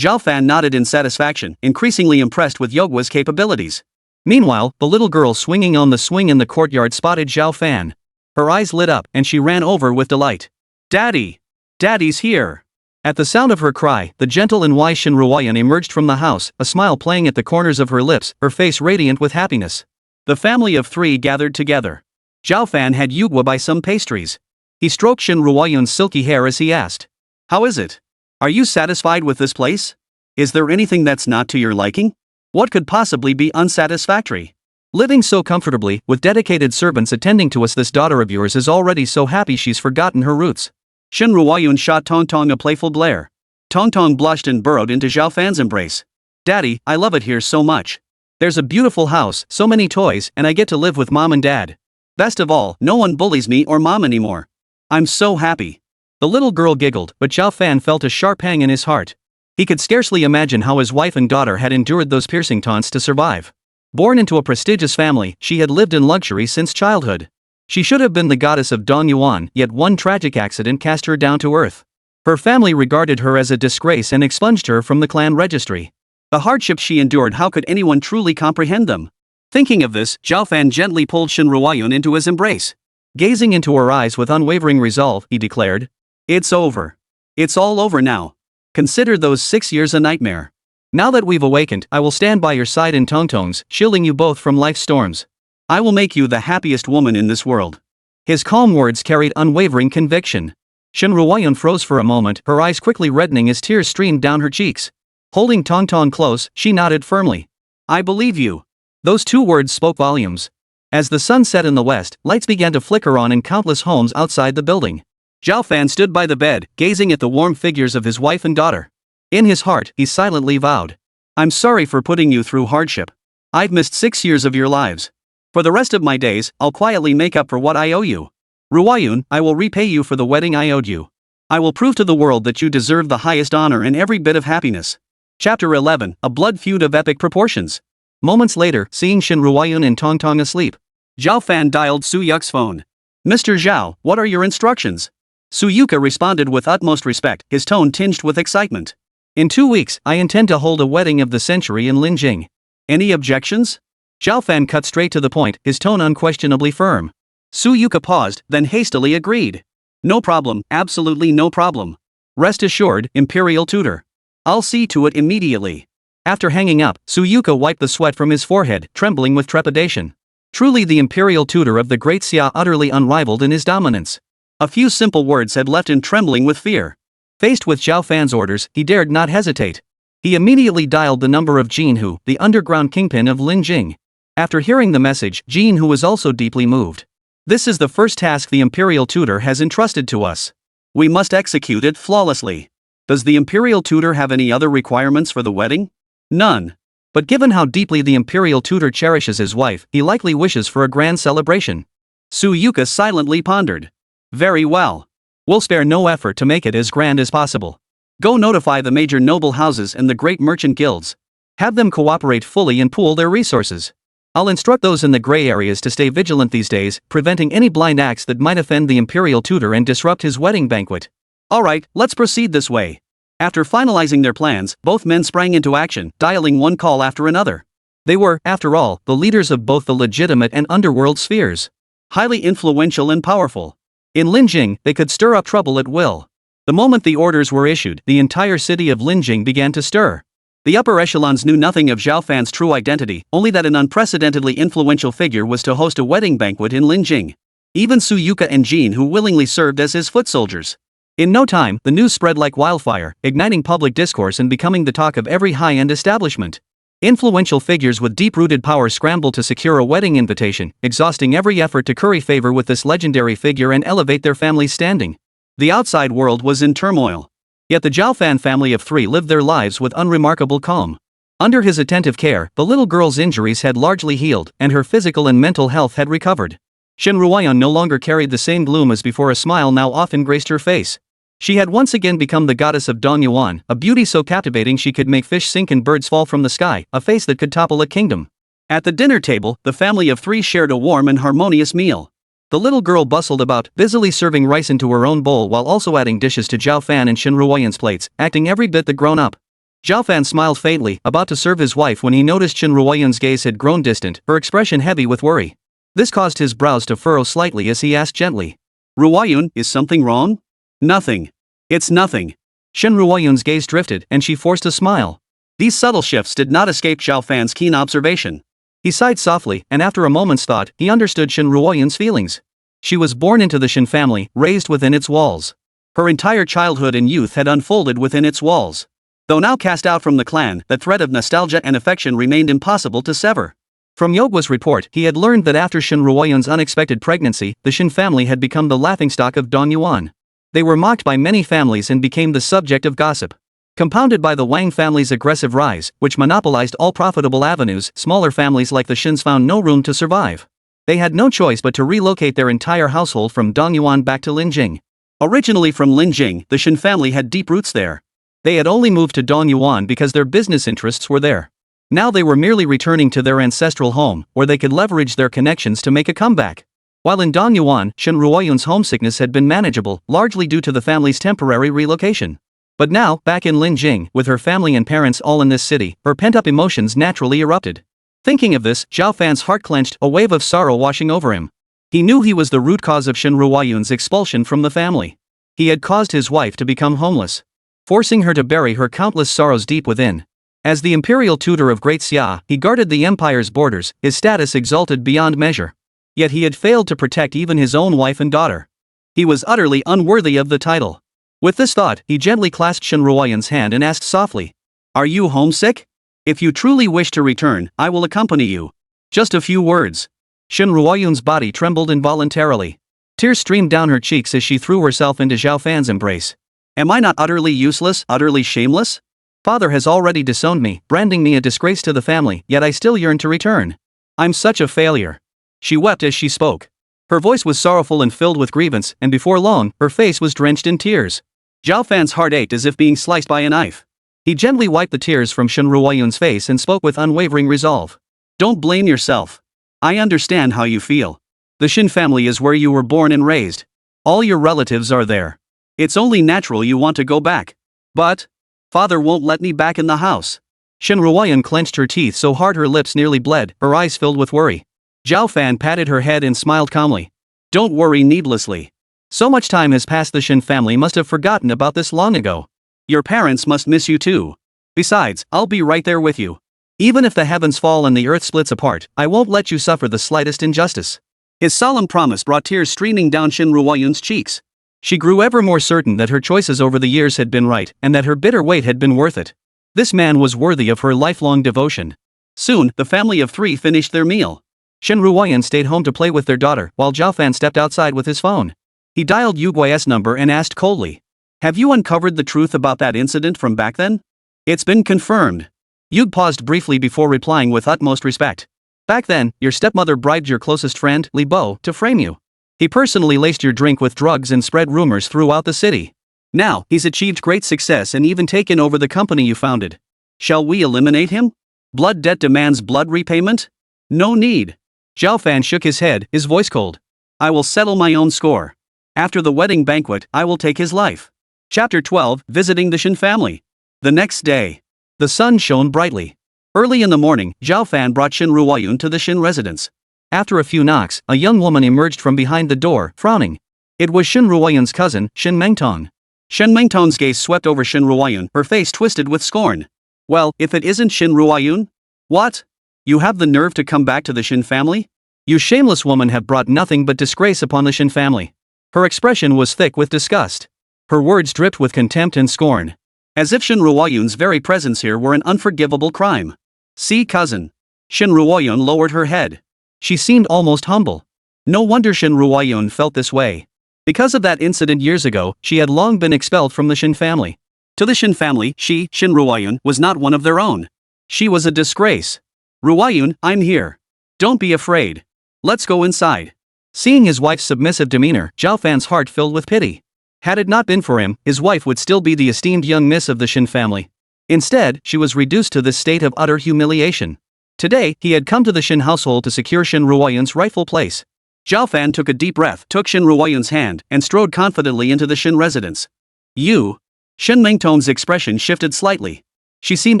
Zhao Fan nodded in satisfaction, increasingly impressed with Yogwa's capabilities. Meanwhile, the little girl swinging on the swing in the courtyard spotted Zhao Fan. Her eyes lit up, and she ran over with delight. Daddy! Daddy's here! At the sound of her cry, the gentle and wise Shen Ruoyun emerged from the house, a smile playing at the corners of her lips, her face radiant with happiness. The family of three gathered together. Zhao Fan had Yugwa buy some pastries. He stroked Shen Ruoyun's silky hair as he asked, "How is it? Are you satisfied with this place? Is there anything that's not to your liking? What could possibly be unsatisfactory? Living so comfortably, with dedicated servants attending to us, this daughter of yours is already so happy she's forgotten her roots." Shen Ruoyun shot Tongtong a playful glare. Tongtong blushed and burrowed into Zhao Fan's embrace. "Daddy, I love it here so much. There's a beautiful house, so many toys, and I get to live with Mom and Dad. Best of all, no one bullies me or Mom anymore. I'm so happy." The little girl giggled, but Zhao Fan felt a sharp pang in his heart. He could scarcely imagine how his wife and daughter had endured those piercing taunts to survive. Born into a prestigious family, she had lived in luxury since childhood. She should have been the goddess of Dongyuan, yet one tragic accident cast her down to earth. Her family regarded her as a disgrace and expunged her from the clan registry. The hardships she endured, how could anyone truly comprehend them? Thinking of this, Zhao Fan gently pulled Shen Ruoyun into his embrace. Gazing into her eyes with unwavering resolve, he declared, "It's over. It's all over now. Consider those 6 years a nightmare. Now that we've awakened, I will stand by your side in Tongtongs, shielding you both from life's storms. I will make you the happiest woman in this world." His calm words carried unwavering conviction. Shen Ruoyun froze for a moment, her eyes quickly reddening as tears streamed down her cheeks. Holding Tongtong close, she nodded firmly. "I believe you." Those 2 words spoke volumes. As the sun set in the west, lights began to flicker on in countless homes outside the building. Zhao Fan stood by the bed, gazing at the warm figures of his wife and daughter. In his heart, he silently vowed, "I'm sorry for putting you through hardship. I've missed 6 years of your lives. For the rest of my days, I'll quietly make up for what I owe you. Ruoyun, I will repay you for the wedding I owed you. I will prove to the world that you deserve the highest honor and every bit of happiness." Chapter 11, A Blood Feud of Epic Proportions. Moments later, seeing Shen Ruoyun and Tongtong asleep, Zhao Fan dialed Su Yuka's phone. "Mr. Zhao, what are your instructions?" Su Yuka responded with utmost respect, his tone tinged with excitement. "In 2 weeks, I intend to hold a wedding of the century in Linjing. Any objections?" Zhao Fan cut straight to the point, his tone unquestionably firm. Su Yuka paused, then hastily agreed. "No problem, absolutely no problem. Rest assured, Imperial Tutor. I'll see to it immediately." After hanging up, Su Yuka wiped the sweat from his forehead, trembling with trepidation. Truly the Imperial Tutor of the Great Xia, utterly unrivaled in his dominance. A few simple words had left him trembling with fear. Faced with Zhao Fan's orders, he dared not hesitate. He immediately dialed the number of Jin Hu, the underground kingpin of Linjing. After hearing the message, Jin Hu was also deeply moved. "This is the first task the Imperial Tutor has entrusted to us. We must execute it flawlessly. Does the Imperial Tutor have any other requirements for the wedding?" "None. But given how deeply the Imperial Tutor cherishes his wife, he likely wishes for a grand celebration." Su Yuka silently pondered. "Very well. We'll spare no effort to make it as grand as possible. Go notify the major noble houses and the great merchant guilds. Have them cooperate fully and pool their resources. I'll instruct those in the gray areas to stay vigilant these days, preventing any blind acts that might offend the Imperial Tutor and disrupt his wedding banquet. Alright, let's proceed this way." After finalizing their plans, both men sprang into action, dialing one call after another. They were, after all, the leaders of both the legitimate and underworld spheres. Highly influential and powerful. In Linjing, they could stir up trouble at will. The moment the orders were issued, the entire city of Linjing began to stir. The upper echelons knew nothing of Zhao Fan's true identity, only that an unprecedentedly influential figure was to host a wedding banquet in Linjing. Even Su Yuka and Jin Hu willingly served as his foot soldiers. In no time, the news spread like wildfire, igniting public discourse and becoming the talk of every high-end establishment. Influential figures with deep-rooted power scrambled to secure a wedding invitation, exhausting every effort to curry favor with this legendary figure and elevate their family's standing. The outside world was in turmoil. Yet the Zhao Fan family of 3 lived their lives with unremarkable calm. Under his attentive care, the little girl's injuries had largely healed, and her physical and mental health had recovered. Shen Ruoyun no longer carried the same gloom as before, a smile now often graced her face. She had once again become the goddess of Dongyuan, a beauty so captivating she could make fish sink and birds fall from the sky, a face that could topple a kingdom. At the dinner table, the family of 3 shared a warm and harmonious meal. The little girl bustled about, busily serving rice into her own bowl while also adding dishes to Zhao Fan and Shen Ruoyun's plates, acting every bit the grown-up. Zhao Fan smiled faintly, about to serve his wife when he noticed Shen Ruoyun's gaze had grown distant, her expression heavy with worry. This caused his brows to furrow slightly as he asked gently, "Ruoyun, is something wrong?" "Nothing. It's nothing." Shen Ruoyun's gaze drifted, and she forced a smile. These subtle shifts did not escape Zhao Fan's keen observation. He sighed softly, and after a moment's thought, he understood Shen Ruoyun's feelings. She was born into the Shen family, raised within its walls. Her entire childhood and youth had unfolded within its walls. Though now cast out from the clan, the thread of nostalgia and affection remained impossible to sever. From Yogwa's report, he had learned that after Shen Ruoyun's unexpected pregnancy, the Shen family had become the laughingstock of Dongyuan. They were mocked by many families and became the subject of gossip. Compounded by the Wang family's aggressive rise, which monopolized all profitable avenues, smaller families like the Shins found no room to survive. They had no choice but to relocate their entire household from Dongyuan back to Linjing. Originally from Linjing, the Shen family had deep roots there. They had only moved to Dongyuan because their business interests were there. Now they were merely returning to their ancestral home, where they could leverage their connections to make a comeback. While in Dongyuan, Shen Ruoyun's homesickness had been manageable, largely due to the family's temporary relocation. But now, back in Linjing, with her family and parents all in this city, her pent-up emotions naturally erupted. Thinking of this, Zhao Fan's heart clenched, a wave of sorrow washing over him. He knew he was the root cause of Shen Ruoyun's expulsion from the family. He had caused his wife to become homeless, forcing her to bury her countless sorrows deep within. As the imperial tutor of Great Xia, he guarded the empire's borders, his status exalted beyond measure. Yet he had failed to protect even his own wife and daughter. He was utterly unworthy of the title. With this thought, he gently clasped Shen Ruoyun's hand and asked softly, "Are you homesick? If you truly wish to return, I will accompany you." Just a few words. Shen Ruoyun's body trembled involuntarily. Tears streamed down her cheeks as she threw herself into Zhao Fan's embrace. "Am I not utterly useless, utterly shameless? Father has already disowned me, branding me a disgrace to the family, yet I still yearn to return. I'm such a failure." She wept as she spoke. Her voice was sorrowful and filled with grievance, and before long, her face was drenched in tears. Zhao Fan's heart ached as if being sliced by a knife. He gently wiped the tears from Shen Ruoyun's face and spoke with unwavering resolve. "Don't blame yourself. I understand how you feel. The Shen family is where you were born and raised. All your relatives are there. It's only natural you want to go back. But Father won't let me back in the house." Shen Ruoyun clenched her teeth so hard her lips nearly bled, her eyes filled with worry. Zhao Fan patted her head and smiled calmly. "Don't worry needlessly. So much time has passed, the Shen family must have forgotten about this long ago. Your parents must miss you too. Besides, I'll be right there with you. Even if the heavens fall and the earth splits apart, I won't let you suffer the slightest injustice." His solemn promise brought tears streaming down Shen Ruoyun's cheeks. She grew ever more certain that her choices over the years had been right, and that her bitter wait had been worth it. This man was worthy of her lifelong devotion. Soon, the family of three finished their meal. Shen Ruoyun stayed home to play with their daughter, while Zhao Fan stepped outside with his phone. He dialed Yu Gui's number and asked coldly, "Have you uncovered the truth about that incident from back then?" "It's been confirmed." Yu paused briefly before replying with utmost respect. "Back then, your stepmother bribed your closest friend, Li Bo, to frame you. He personally laced your drink with drugs and spread rumors throughout the city. Now, he's achieved great success and even taken over the company you founded. Shall we eliminate him? Blood debt demands blood repayment? No need." Zhao Fan shook his head, his voice cold. "I will settle my own score. After the wedding banquet, I will take his life." Chapter 12, Visiting the Shen family. The next day. The sun shone brightly. Early in the morning, Zhao Fan brought Shen Ruoyun to the Shen residence. After a few knocks, a young woman emerged from behind the door, frowning. It was Shen Ruoyun's cousin, Shen Mengtong. Shen Mengtong's gaze swept over Shen Ruoyun, her face twisted with scorn. "Well, if it isn't Shen Ruoyun? What? You have the nerve to come back to the Shen family? You shameless woman have brought nothing but disgrace upon the Shen family." Her expression was thick with disgust. Her words dripped with contempt and scorn. As if Shen Ruoyun's very presence here were an unforgivable crime. "See, cousin." Shen Ruoyun lowered her head. She seemed almost humble. No wonder Shen Ruoyun felt this way. Because of that incident years ago, she had long been expelled from the Shen family. To the Shen family, she, Shen Ruoyun, was not one of their own. She was a disgrace. "Ruoyun, I'm here. Don't be afraid. Let's go inside." Seeing his wife's submissive demeanor, Zhao Fan's heart filled with pity. Had it not been for him, his wife would still be the esteemed young miss of the Shen family. Instead, she was reduced to this state of utter humiliation. Today, he had come to the Shen household to secure Shen Ruoyun's rightful place. Zhao Fan took a deep breath, took Shen Ruoyun's hand, and strode confidently into the Shen residence. "You?" Shen Mengtong's expression shifted slightly. She seemed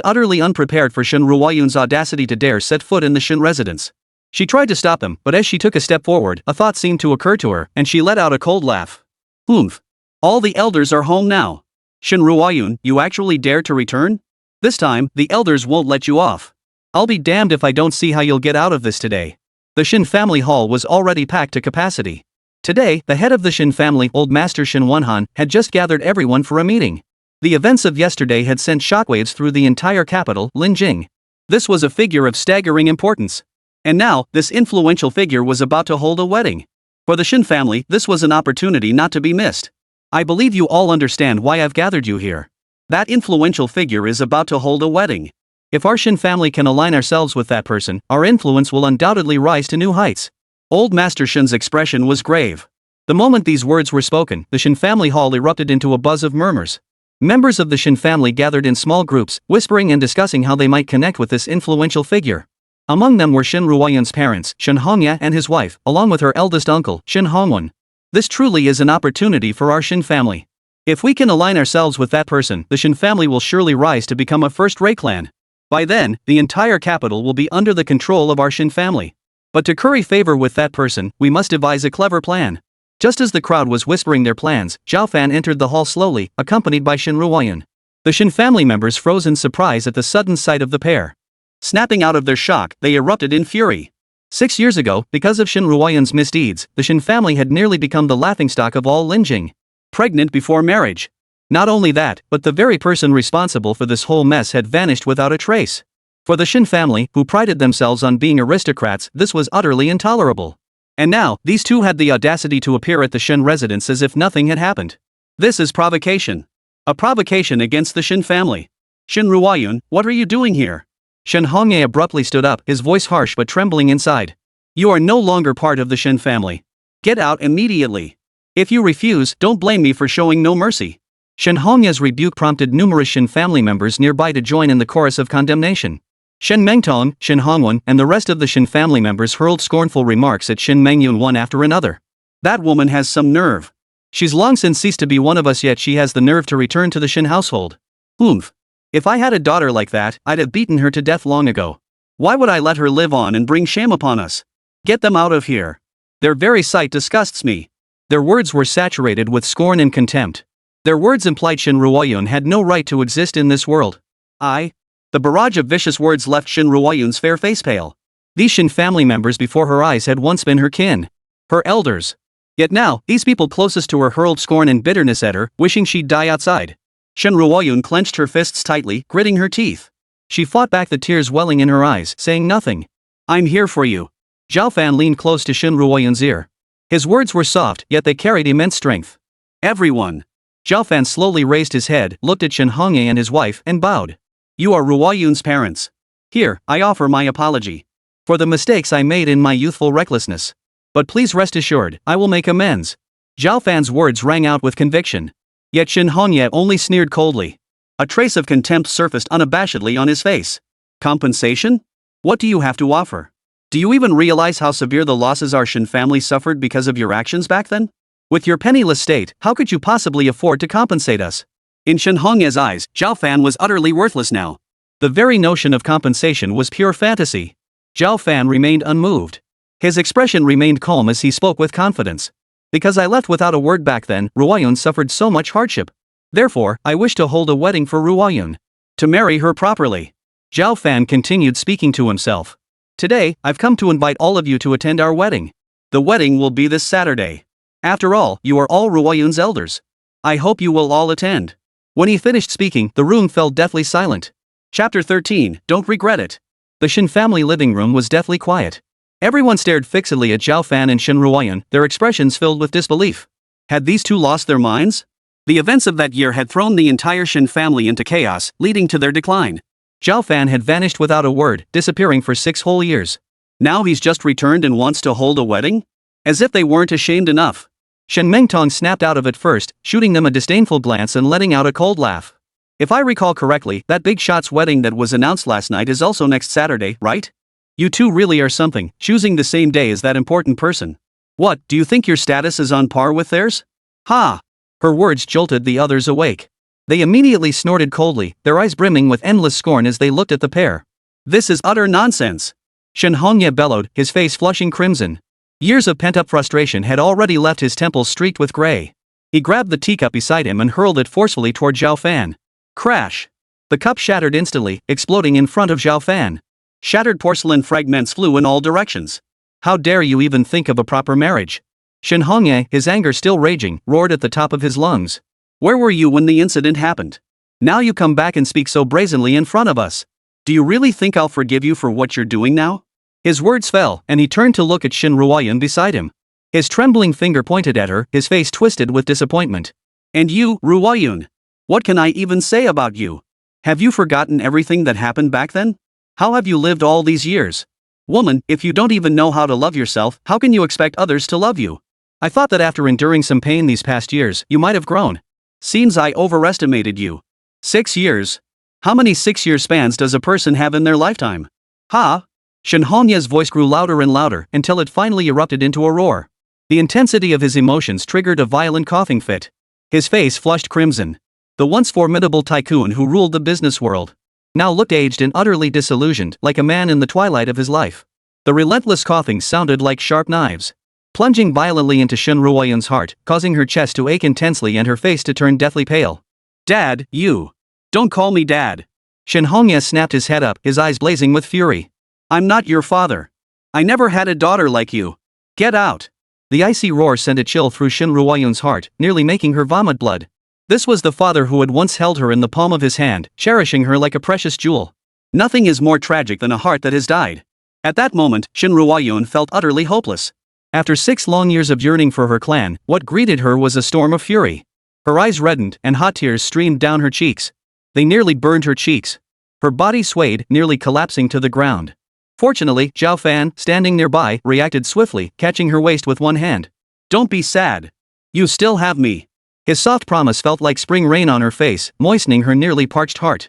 utterly unprepared for Shen Ruoyun's audacity to dare set foot in the Shen residence. She tried to stop him, but as she took a step forward, a thought seemed to occur to her, and she let out a cold laugh. "Oomph. All the elders are home now. Shen Ruoyun, you actually dare to return? This time, the elders won't let you off. I'll be damned if I don't see how you'll get out of this today." The Shen family hall was already packed to capacity. Today, the head of the Shen family, Old Master Shen Wenhan, had just gathered everyone for a meeting. The events of yesterday had sent shockwaves through the entire capital, Linjing. This was a figure of staggering importance. And now, this influential figure was about to hold a wedding. For the Shen family, this was an opportunity not to be missed. "I believe you all understand why I've gathered you here. That influential figure is about to hold a wedding. If our Shen family can align ourselves with that person, our influence will undoubtedly rise to new heights." Old Master Shen's expression was grave. The moment these words were spoken, the Shen family hall erupted into a buzz of murmurs. Members of the Shen family gathered in small groups, whispering and discussing how they might connect with this influential figure. Among them were Shin Ruoyun's parents, Shin Hongye and his wife, along with her eldest uncle, Shin Hongwon. This truly is an opportunity for our Shin family. If we can align ourselves with that person, the Shin family will surely rise to become a first-rate clan. By then, the entire capital will be under the control of our Shin family. But to curry favor with that person, we must devise a clever plan. Just as the crowd was whispering their plans, Zhao Fan entered the hall slowly, accompanied by Shin Ruoyun. The Shin family members froze in surprise at the sudden sight of the pair. Snapping out of their shock, they erupted in fury. 6 years ago, because of Shin Ruoyun's misdeeds, the Shin family had nearly become the laughingstock of all Linjing. Pregnant before marriage. Not only that, but the very person responsible for this whole mess had vanished without a trace. For the Shin family, who prided themselves on being aristocrats, this was utterly intolerable. And now, these two had the audacity to appear at the Shin residence as if nothing had happened. This is provocation. A provocation against the Shin family. Shin Ruoyun, what are you doing here? Shin Hongye abruptly stood up, his voice harsh but trembling inside. You are no longer part of the Shin family. Get out immediately. If you refuse, don't blame me for showing no mercy. Shin Hongye's rebuke prompted numerous Shin family members nearby to join in the chorus of condemnation. Shin Mengtong, Shin Hongwon, and the rest of the Shin family members hurled scornful remarks at Shin Mengyun one after another. That woman has some nerve. She's long since ceased to be one of us, yet she has the nerve to return to the Shin household. Oomph. If I had a daughter like that, I'd have beaten her to death long ago. Why would I let her live on and bring shame upon us? Get them out of here. Their very sight disgusts me. Their words were saturated with scorn and contempt. Their words implied Shin Ruoyun had no right to exist in this world. The barrage of vicious words left Shin Ruoyun's fair face pale. These Shin family members before her eyes had once been her kin. Her elders. Yet now, these people closest to her hurled scorn and bitterness at her, wishing she'd die outside. Shin Ruoyun clenched her fists tightly, gritting her teeth. She fought back the tears welling in her eyes, saying nothing. I'm here for you. Zhao Fan leaned close to Shin Ruoyun's ear. His words were soft, yet they carried immense strength. Everyone. Zhao Fan slowly raised his head, looked at Shin Hongye and his wife, and bowed. You are Ruoyun's parents. Here, I offer my apology. For the mistakes I made in my youthful recklessness. But please rest assured, I will make amends. Zhao Fan's words rang out with conviction. Yet Shin Hongye only sneered coldly. A trace of contempt surfaced unabashedly on his face. Compensation? What do you have to offer? Do you even realize how severe the losses our Shin family suffered because of your actions back then? With your penniless state, how could you possibly afford to compensate us? In Shin Hongye's eyes, Zhao Fan was utterly worthless now. The very notion of compensation was pure fantasy. Zhao Fan remained unmoved. His expression remained calm as he spoke with confidence. Because I left without a word back then, Ruoyun suffered so much hardship. Therefore, I wish to hold a wedding for Ruoyun. To marry her properly. Zhao Fan continued speaking to himself. Today, I've come to invite all of you to attend our wedding. The wedding will be this Saturday. After all, you are all Ruoyun's elders. I hope you will all attend. When he finished speaking, the room fell deathly silent. Chapter 13, Don't Regret It. The Shin family living room was deathly quiet. Everyone stared fixedly at Zhao Fan and Shin Ruoyun, their expressions filled with disbelief. Had these two lost their minds? The events of that year had thrown the entire Shin family into chaos, leading to their decline. Zhao Fan had vanished without a word, disappearing for 6 whole years. Now he's just returned and wants to hold a wedding? As if they weren't ashamed enough. Shen Mengtong snapped out of it first, shooting them a disdainful glance and letting out a cold laugh. If I recall correctly, that big shot's wedding that was announced last night is also next Saturday, right? You two really are something, choosing the same day as that important person. What, do you think your status is on par with theirs? Ha! Her words jolted the others awake. They immediately snorted coldly, their eyes brimming with endless scorn as they looked at the pair. This is utter nonsense! Shen Hongye bellowed, his face flushing crimson. Years of pent-up frustration had already left his temples streaked with gray. He grabbed the teacup beside him and hurled it forcefully toward Zhao Fan. Crash! The cup shattered instantly, exploding in front of Zhao Fan. Shattered porcelain fragments flew in all directions. How dare you even think of a proper marriage? Shen Hongye, his anger still raging, roared at the top of his lungs. Where were you when the incident happened? Now you come back and speak so brazenly in front of us. Do you really think I'll forgive you for what you're doing now? His words fell, and he turned to look at Shin Ruoyun beside him. His trembling finger pointed at her, his face twisted with disappointment. And you, Ruoyun? What can I even say about you? Have you forgotten everything that happened back then? How have you lived all these years? Woman, if you don't even know how to love yourself, how can you expect others to love you? I thought that after enduring some pain these past years, you might have grown. Seems I overestimated you. 6 years? How many 6-year spans does a person have in their lifetime? Ha! Shen Hongya's voice grew louder and louder until it finally erupted into a roar. The intensity of his emotions triggered a violent coughing fit. His face flushed crimson. The once formidable tycoon who ruled the business world now looked aged and utterly disillusioned, like a man in the twilight of his life. The relentless coughing sounded like sharp knives, plunging violently into Shen Ruoyun's heart, causing her chest to ache intensely and her face to turn deathly pale. "Dad, you! Don't call me Dad!" Shen Hongya snapped his head up, his eyes blazing with fury. "I'm not your father. I never had a daughter like you. Get out!" The icy roar sent a chill through Shen Ruoyun's heart, nearly making her vomit blood. This was the father who had once held her in the palm of his hand, cherishing her like a precious jewel. Nothing is more tragic than a heart that has died. At that moment, Shen Ruoyun felt utterly hopeless. After 6 long years of yearning for her clan, what greeted her was a storm of fury. Her eyes reddened, and hot tears streamed down her cheeks. They nearly burned her cheeks. Her body swayed, nearly collapsing to the ground. Fortunately, Zhao Fan, standing nearby, reacted swiftly, catching her waist with one hand. "Don't be sad. You still have me." His soft promise felt like spring rain on her face, moistening her nearly parched heart.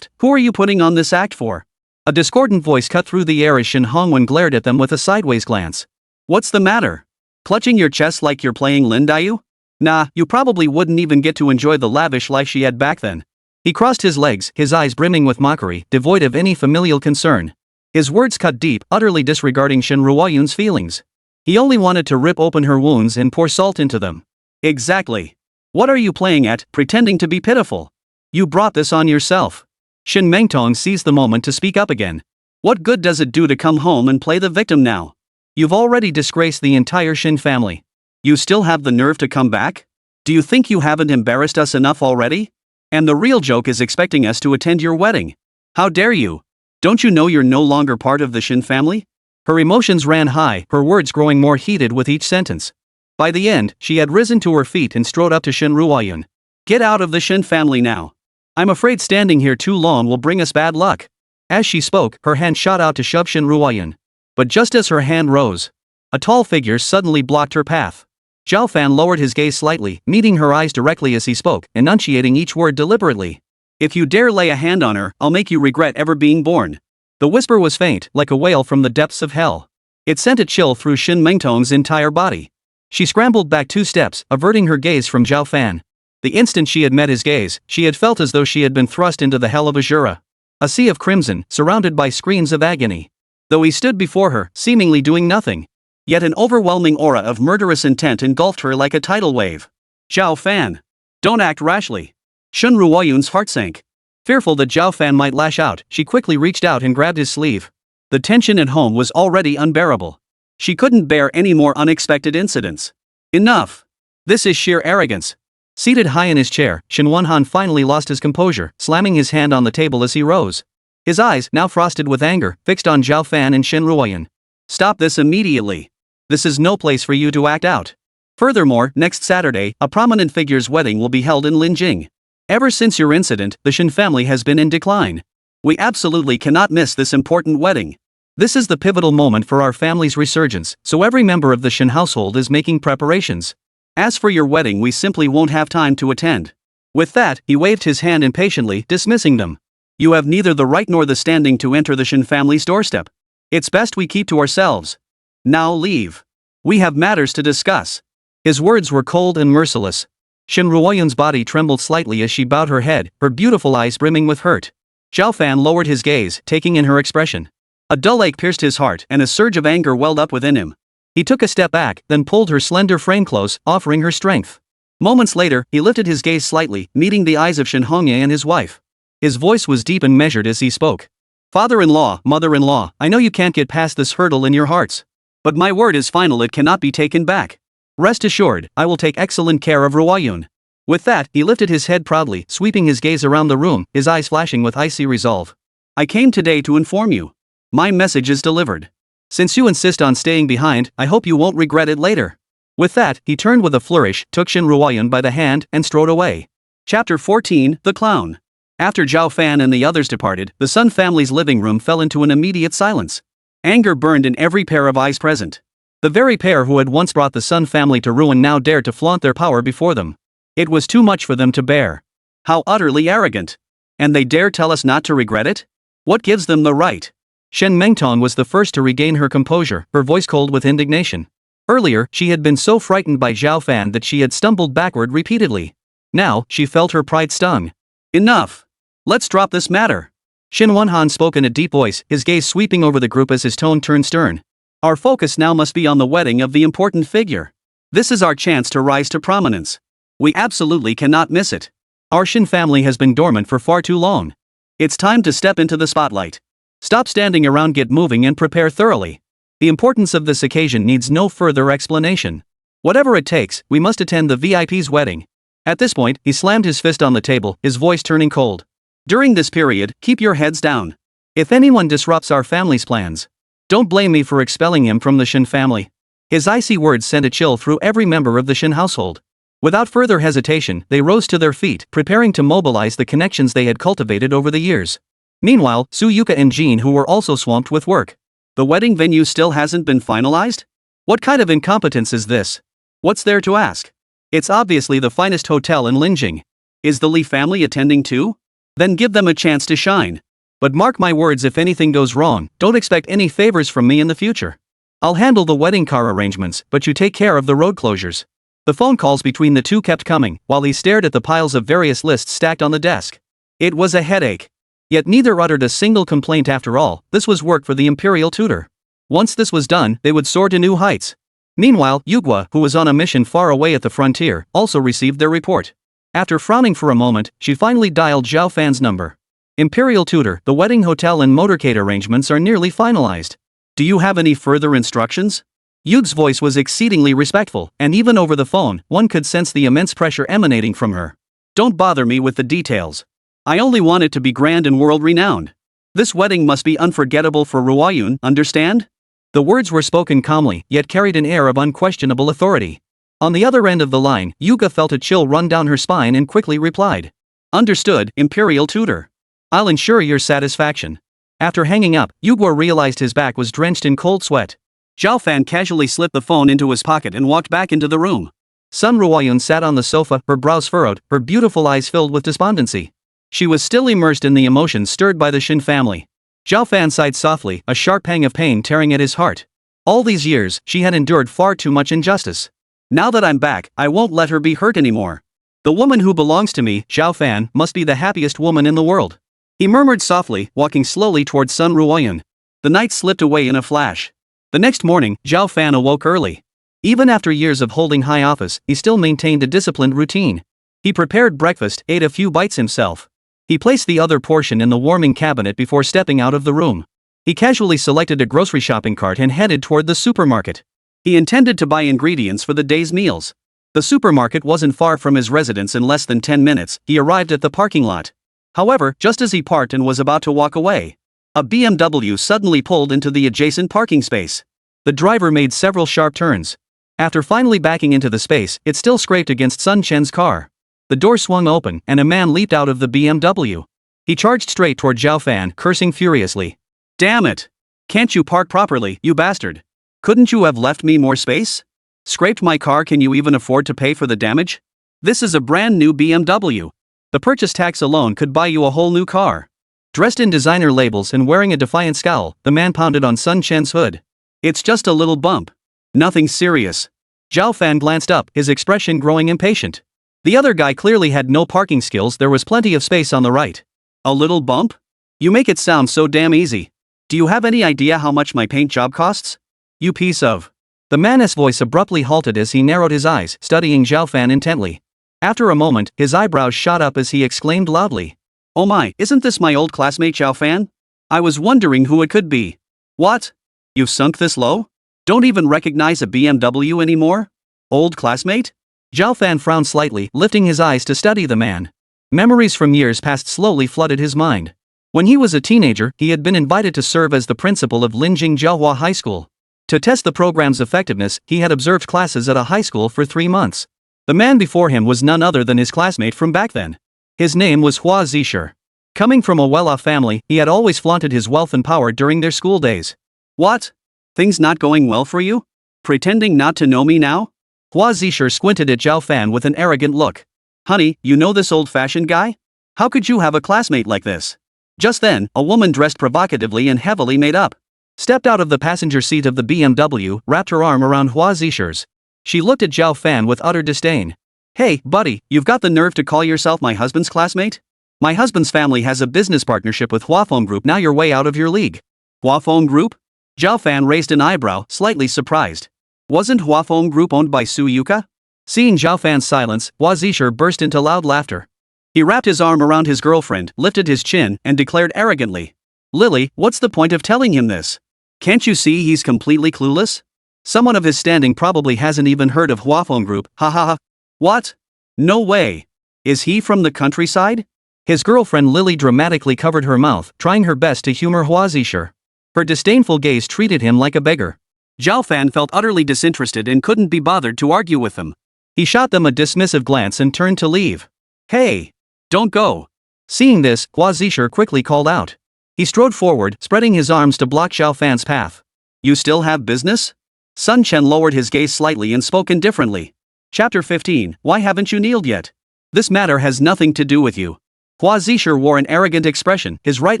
"Who are you putting on this act for?" A discordant voice cut through the air as Shen Hongwen glared at them with a sideways glance. "What's the matter? Clutching your chest like you're playing Lindayu? Nah, you probably wouldn't even get to enjoy the lavish life she had back then." He crossed his legs, his eyes brimming with mockery, devoid of any familial concern. His words cut deep, utterly disregarding Shen Ruoyun's feelings. He only wanted to rip open her wounds and pour salt into them. "Exactly. What are you playing at, pretending to be pitiful? You brought this on yourself." Shen Mengtong seized the moment to speak up again. "What good does it do to come home and play the victim now? You've already disgraced the entire Shen family. You still have the nerve to come back? Do you think you haven't embarrassed us enough already? And the real joke is expecting us to attend your wedding. How dare you? Don't you know you're no longer part of the Shen family?" Her emotions ran high, her words growing more heated with each sentence. By the end, she had risen to her feet and strode up to Shen Ruoyun. "Get out of the Shen family now. I'm afraid standing here too long will bring us bad luck." As she spoke, her hand shot out to shove Shen Ruoyun. But just as her hand rose, a tall figure suddenly blocked her path. Zhao Fan lowered his gaze slightly, meeting her eyes directly as he spoke, enunciating each word deliberately. "If you dare lay a hand on her, I'll make you regret ever being born." The whisper was faint, like a wail from the depths of hell. It sent a chill through Shen Mengtong's entire body. She scrambled back 2 steps, averting her gaze from Zhao Fan. The instant she had met his gaze, she had felt as though she had been thrust into the hell of Azura. A sea of crimson, surrounded by screams of agony. Though he stood before her, seemingly doing nothing, yet an overwhelming aura of murderous intent engulfed her like a tidal wave. "Zhao Fan! Don't act rashly." Shen Ruoyun's heart sank. Fearful that Zhao Fan might lash out, she quickly reached out and grabbed his sleeve. The tension at home was already unbearable. She couldn't bear any more unexpected incidents. "Enough! This is sheer arrogance." Seated high in his chair, Shen Wanhan finally lost his composure, slamming his hand on the table as he rose. His eyes, now frosted with anger, fixed on Zhao Fan and Shen Ruoyun. "Stop this immediately. This is no place for you to act out. Furthermore, next Saturday, a prominent figure's wedding will be held in Linjing. Ever since your incident, the Shen family has been in decline. We absolutely cannot miss this important wedding. This is the pivotal moment for our family's resurgence, so every member of the Shen household is making preparations. As for your wedding, we simply won't have time to attend." With that, he waved his hand impatiently, dismissing them. "You have neither the right nor the standing to enter the Shen family's doorstep. It's best we keep to ourselves. Now leave. We have matters to discuss." His words were cold and merciless. Shen Ruoyun's body trembled slightly as she bowed her head, her beautiful eyes brimming with hurt. Zhao Fan lowered his gaze, taking in her expression. A dull ache pierced his heart and a surge of anger welled up within him. He took a step back, then pulled her slender frame close, offering her strength. Moments later, he lifted his gaze slightly, meeting the eyes of Shen Hongye and his wife. His voice was deep and measured as he spoke. "Father-in-law, mother-in-law, I know you can't get past this hurdle in your hearts. But my word is final, it cannot be taken back. Rest assured, I will take excellent care of Ruoyun." With that, he lifted his head proudly, sweeping his gaze around the room, his eyes flashing with icy resolve. "I came today to inform you. My message is delivered. Since you insist on staying behind, I hope you won't regret it later." With that, he turned with a flourish, took Shen Ruoyun by the hand, and strode away. Chapter 14, The Clown. After Zhao Fan and the others departed, the Sun family's living room fell into an immediate silence. Anger burned in every pair of eyes present. The very pair who had once brought the Sun family to ruin now dared to flaunt their power before them. It was too much for them to bear. How utterly arrogant! And they dare tell us not to regret it? What gives them the right? Shen Mengtong was the first to regain her composure, her voice cold with indignation. Earlier, she had been so frightened by Zhao Fan that she had stumbled backward repeatedly. Now, she felt her pride stung. Enough! Let's drop this matter. Shin Wenhan spoke in a deep voice, his gaze sweeping over the group as his tone turned stern. Our focus now must be on the wedding of the important figure. This is our chance to rise to prominence. We absolutely cannot miss it. Our Shin family has been dormant for far too long. It's time to step into the spotlight. Stop standing around, get moving and prepare thoroughly. The importance of this occasion needs no further explanation. Whatever it takes, we must attend the VIP's wedding. At this point, he slammed his fist on the table, his voice turning cold. During this period, keep your heads down. If anyone disrupts our family's plans, don't blame me for expelling him from the Shin family. His icy words sent a chill through every member of the Shin household. Without further hesitation, they rose to their feet, preparing to mobilize the connections they had cultivated over the years. Meanwhile, Su Yuka and Jean, who were also swamped with work. The wedding venue still hasn't been finalized? What kind of incompetence is this? What's there to ask? It's obviously the finest hotel in Linjing. Is the Li family attending too? Then give them a chance to shine. But mark my words, if anything goes wrong, don't expect any favors from me in the future. I'll handle the wedding car arrangements, but you take care of the road closures. The phone calls between the two kept coming, while he stared at the piles of various lists stacked on the desk. It was a headache. Yet neither uttered a single complaint. After all, this was work for the imperial tutor. Once this was done, they would soar to new heights. Meanwhile, Yugwa, who was on a mission far away at the frontier, also received their report. After frowning for a moment, she finally dialed Zhao Fan's number. Imperial tutor, the wedding hotel and motorcade arrangements are nearly finalized. Do you have any further instructions? Yug's voice was exceedingly respectful, and even over the phone, one could sense the immense pressure emanating from her. Don't bother me with the details. I only want it to be grand and world-renowned. This wedding must be unforgettable for Ruoyun, understand? The words were spoken calmly, yet carried an air of unquestionable authority. On the other end of the line, Yuka felt a chill run down her spine and quickly replied. Understood, Imperial tutor. I'll ensure your satisfaction. After hanging up, Yugwa realized his back was drenched in cold sweat. Zhao Fan casually slipped the phone into his pocket and walked back into the room. Sun Ruoyun sat on the sofa, her brows furrowed, her beautiful eyes filled with despondency. She was still immersed in the emotions stirred by the Shin family. Zhao Fan sighed softly, a sharp pang of pain tearing at his heart. All these years, she had endured far too much injustice. Now that I'm back, I won't let her be hurt anymore. The woman who belongs to me, Zhao Fan, must be the happiest woman in the world. He murmured softly, walking slowly towards Sun Ruoyun. The night slipped away in a flash. The next morning, Zhao Fan awoke early. Even after years of holding high office, he still maintained a disciplined routine. He prepared breakfast, ate a few bites himself. He placed the other portion in the warming cabinet before stepping out of the room. He casually selected a grocery shopping cart and headed toward the supermarket. He intended to buy ingredients for the day's meals. The supermarket wasn't far from his residence. In less than 10 minutes, he arrived at the parking lot. However, just as he parked and was about to walk away, a BMW suddenly pulled into the adjacent parking space. The driver made several sharp turns. After finally backing into the space, it still scraped against Sun Chen's car. The door swung open, and a man leaped out of the BMW. He charged straight toward Zhao Fan, cursing furiously. Damn it! Can't you park properly, you bastard? Couldn't you have left me more space? Scraped my car. Can you even afford to pay for the damage? This is a brand new BMW. The purchase tax alone could buy you a whole new car. Dressed in designer labels and wearing a defiant scowl, the man pounded on Sun Chen's hood. It's just a little bump. Nothing serious. Zhao Fan glanced up, his expression growing impatient. The other guy clearly had no parking skills. There was plenty of space on the right. A little bump? You make it sound so damn easy. Do you have any idea how much my paint job costs? You piece of. The man's voice abruptly halted as he narrowed his eyes, studying Zhao Fan intently. After a moment, his eyebrows shot up as he exclaimed loudly. Oh my, isn't this my old classmate Zhao Fan? I was wondering who it could be. What? You've sunk this low? Don't even recognize a BMW anymore? Old classmate? Zhao Fan frowned slightly, lifting his eyes to study the man. Memories from years past slowly flooded his mind. When he was a teenager, he had been invited to serve as the principal of Linjing Jiahua High School. To test the program's effectiveness, he had observed classes at a high school for 3 months. The man before him was none other than his classmate from back then. His name was Hua Zishir. Coming from a well-off family, he had always flaunted his wealth and power during their school days. What? Things not going well for you? Pretending not to know me now? Hua Zishir squinted at Zhao Fan with an arrogant look. Honey, you know this old-fashioned guy? How could you have a classmate like this? Just then, a woman dressed provocatively and heavily made up stepped out of the passenger seat of the BMW, wrapped her arm around Hua Zishir's. She looked at Zhao Fan with utter disdain. "Hey, buddy, you've got the nerve to call yourself my husband's classmate? My husband's family has a business partnership with Huafeng Group. Now you're way out of your league." "Huafeng Group?" Zhao Fan raised an eyebrow, slightly surprised. Wasn't Huafeng Group owned by Su Yuka? Seeing Zhao Fan's silence, Hua Zishir burst into loud laughter. He wrapped his arm around his girlfriend, lifted his chin, and declared arrogantly, "Lily, what's the point of telling him this? Can't you see he's completely clueless? Someone of his standing probably hasn't even heard of Huafeng Group, ha ha ha." "What? No way. Is he from the countryside?" His girlfriend Lily dramatically covered her mouth, trying her best to humor Hua Zishir. Her disdainful gaze treated him like a beggar. Zhao Fan felt utterly disinterested and couldn't be bothered to argue with them. He shot them a dismissive glance and turned to leave. "Hey! Don't go!" Seeing this, Hua Zishir quickly called out. He strode forward, spreading his arms to block Zhao Fan's path. "You still have business?" Sun Chen lowered his gaze slightly and spoke indifferently. Chapter 15, Why haven't you kneeled yet? This matter has nothing to do with you. Hua Zishir wore an arrogant expression, his right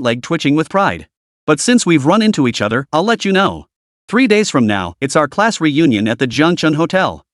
leg twitching with pride. "But since we've run into each other, I'll let you know. 3 days from now, it's our class reunion at the Jiangchun Hotel.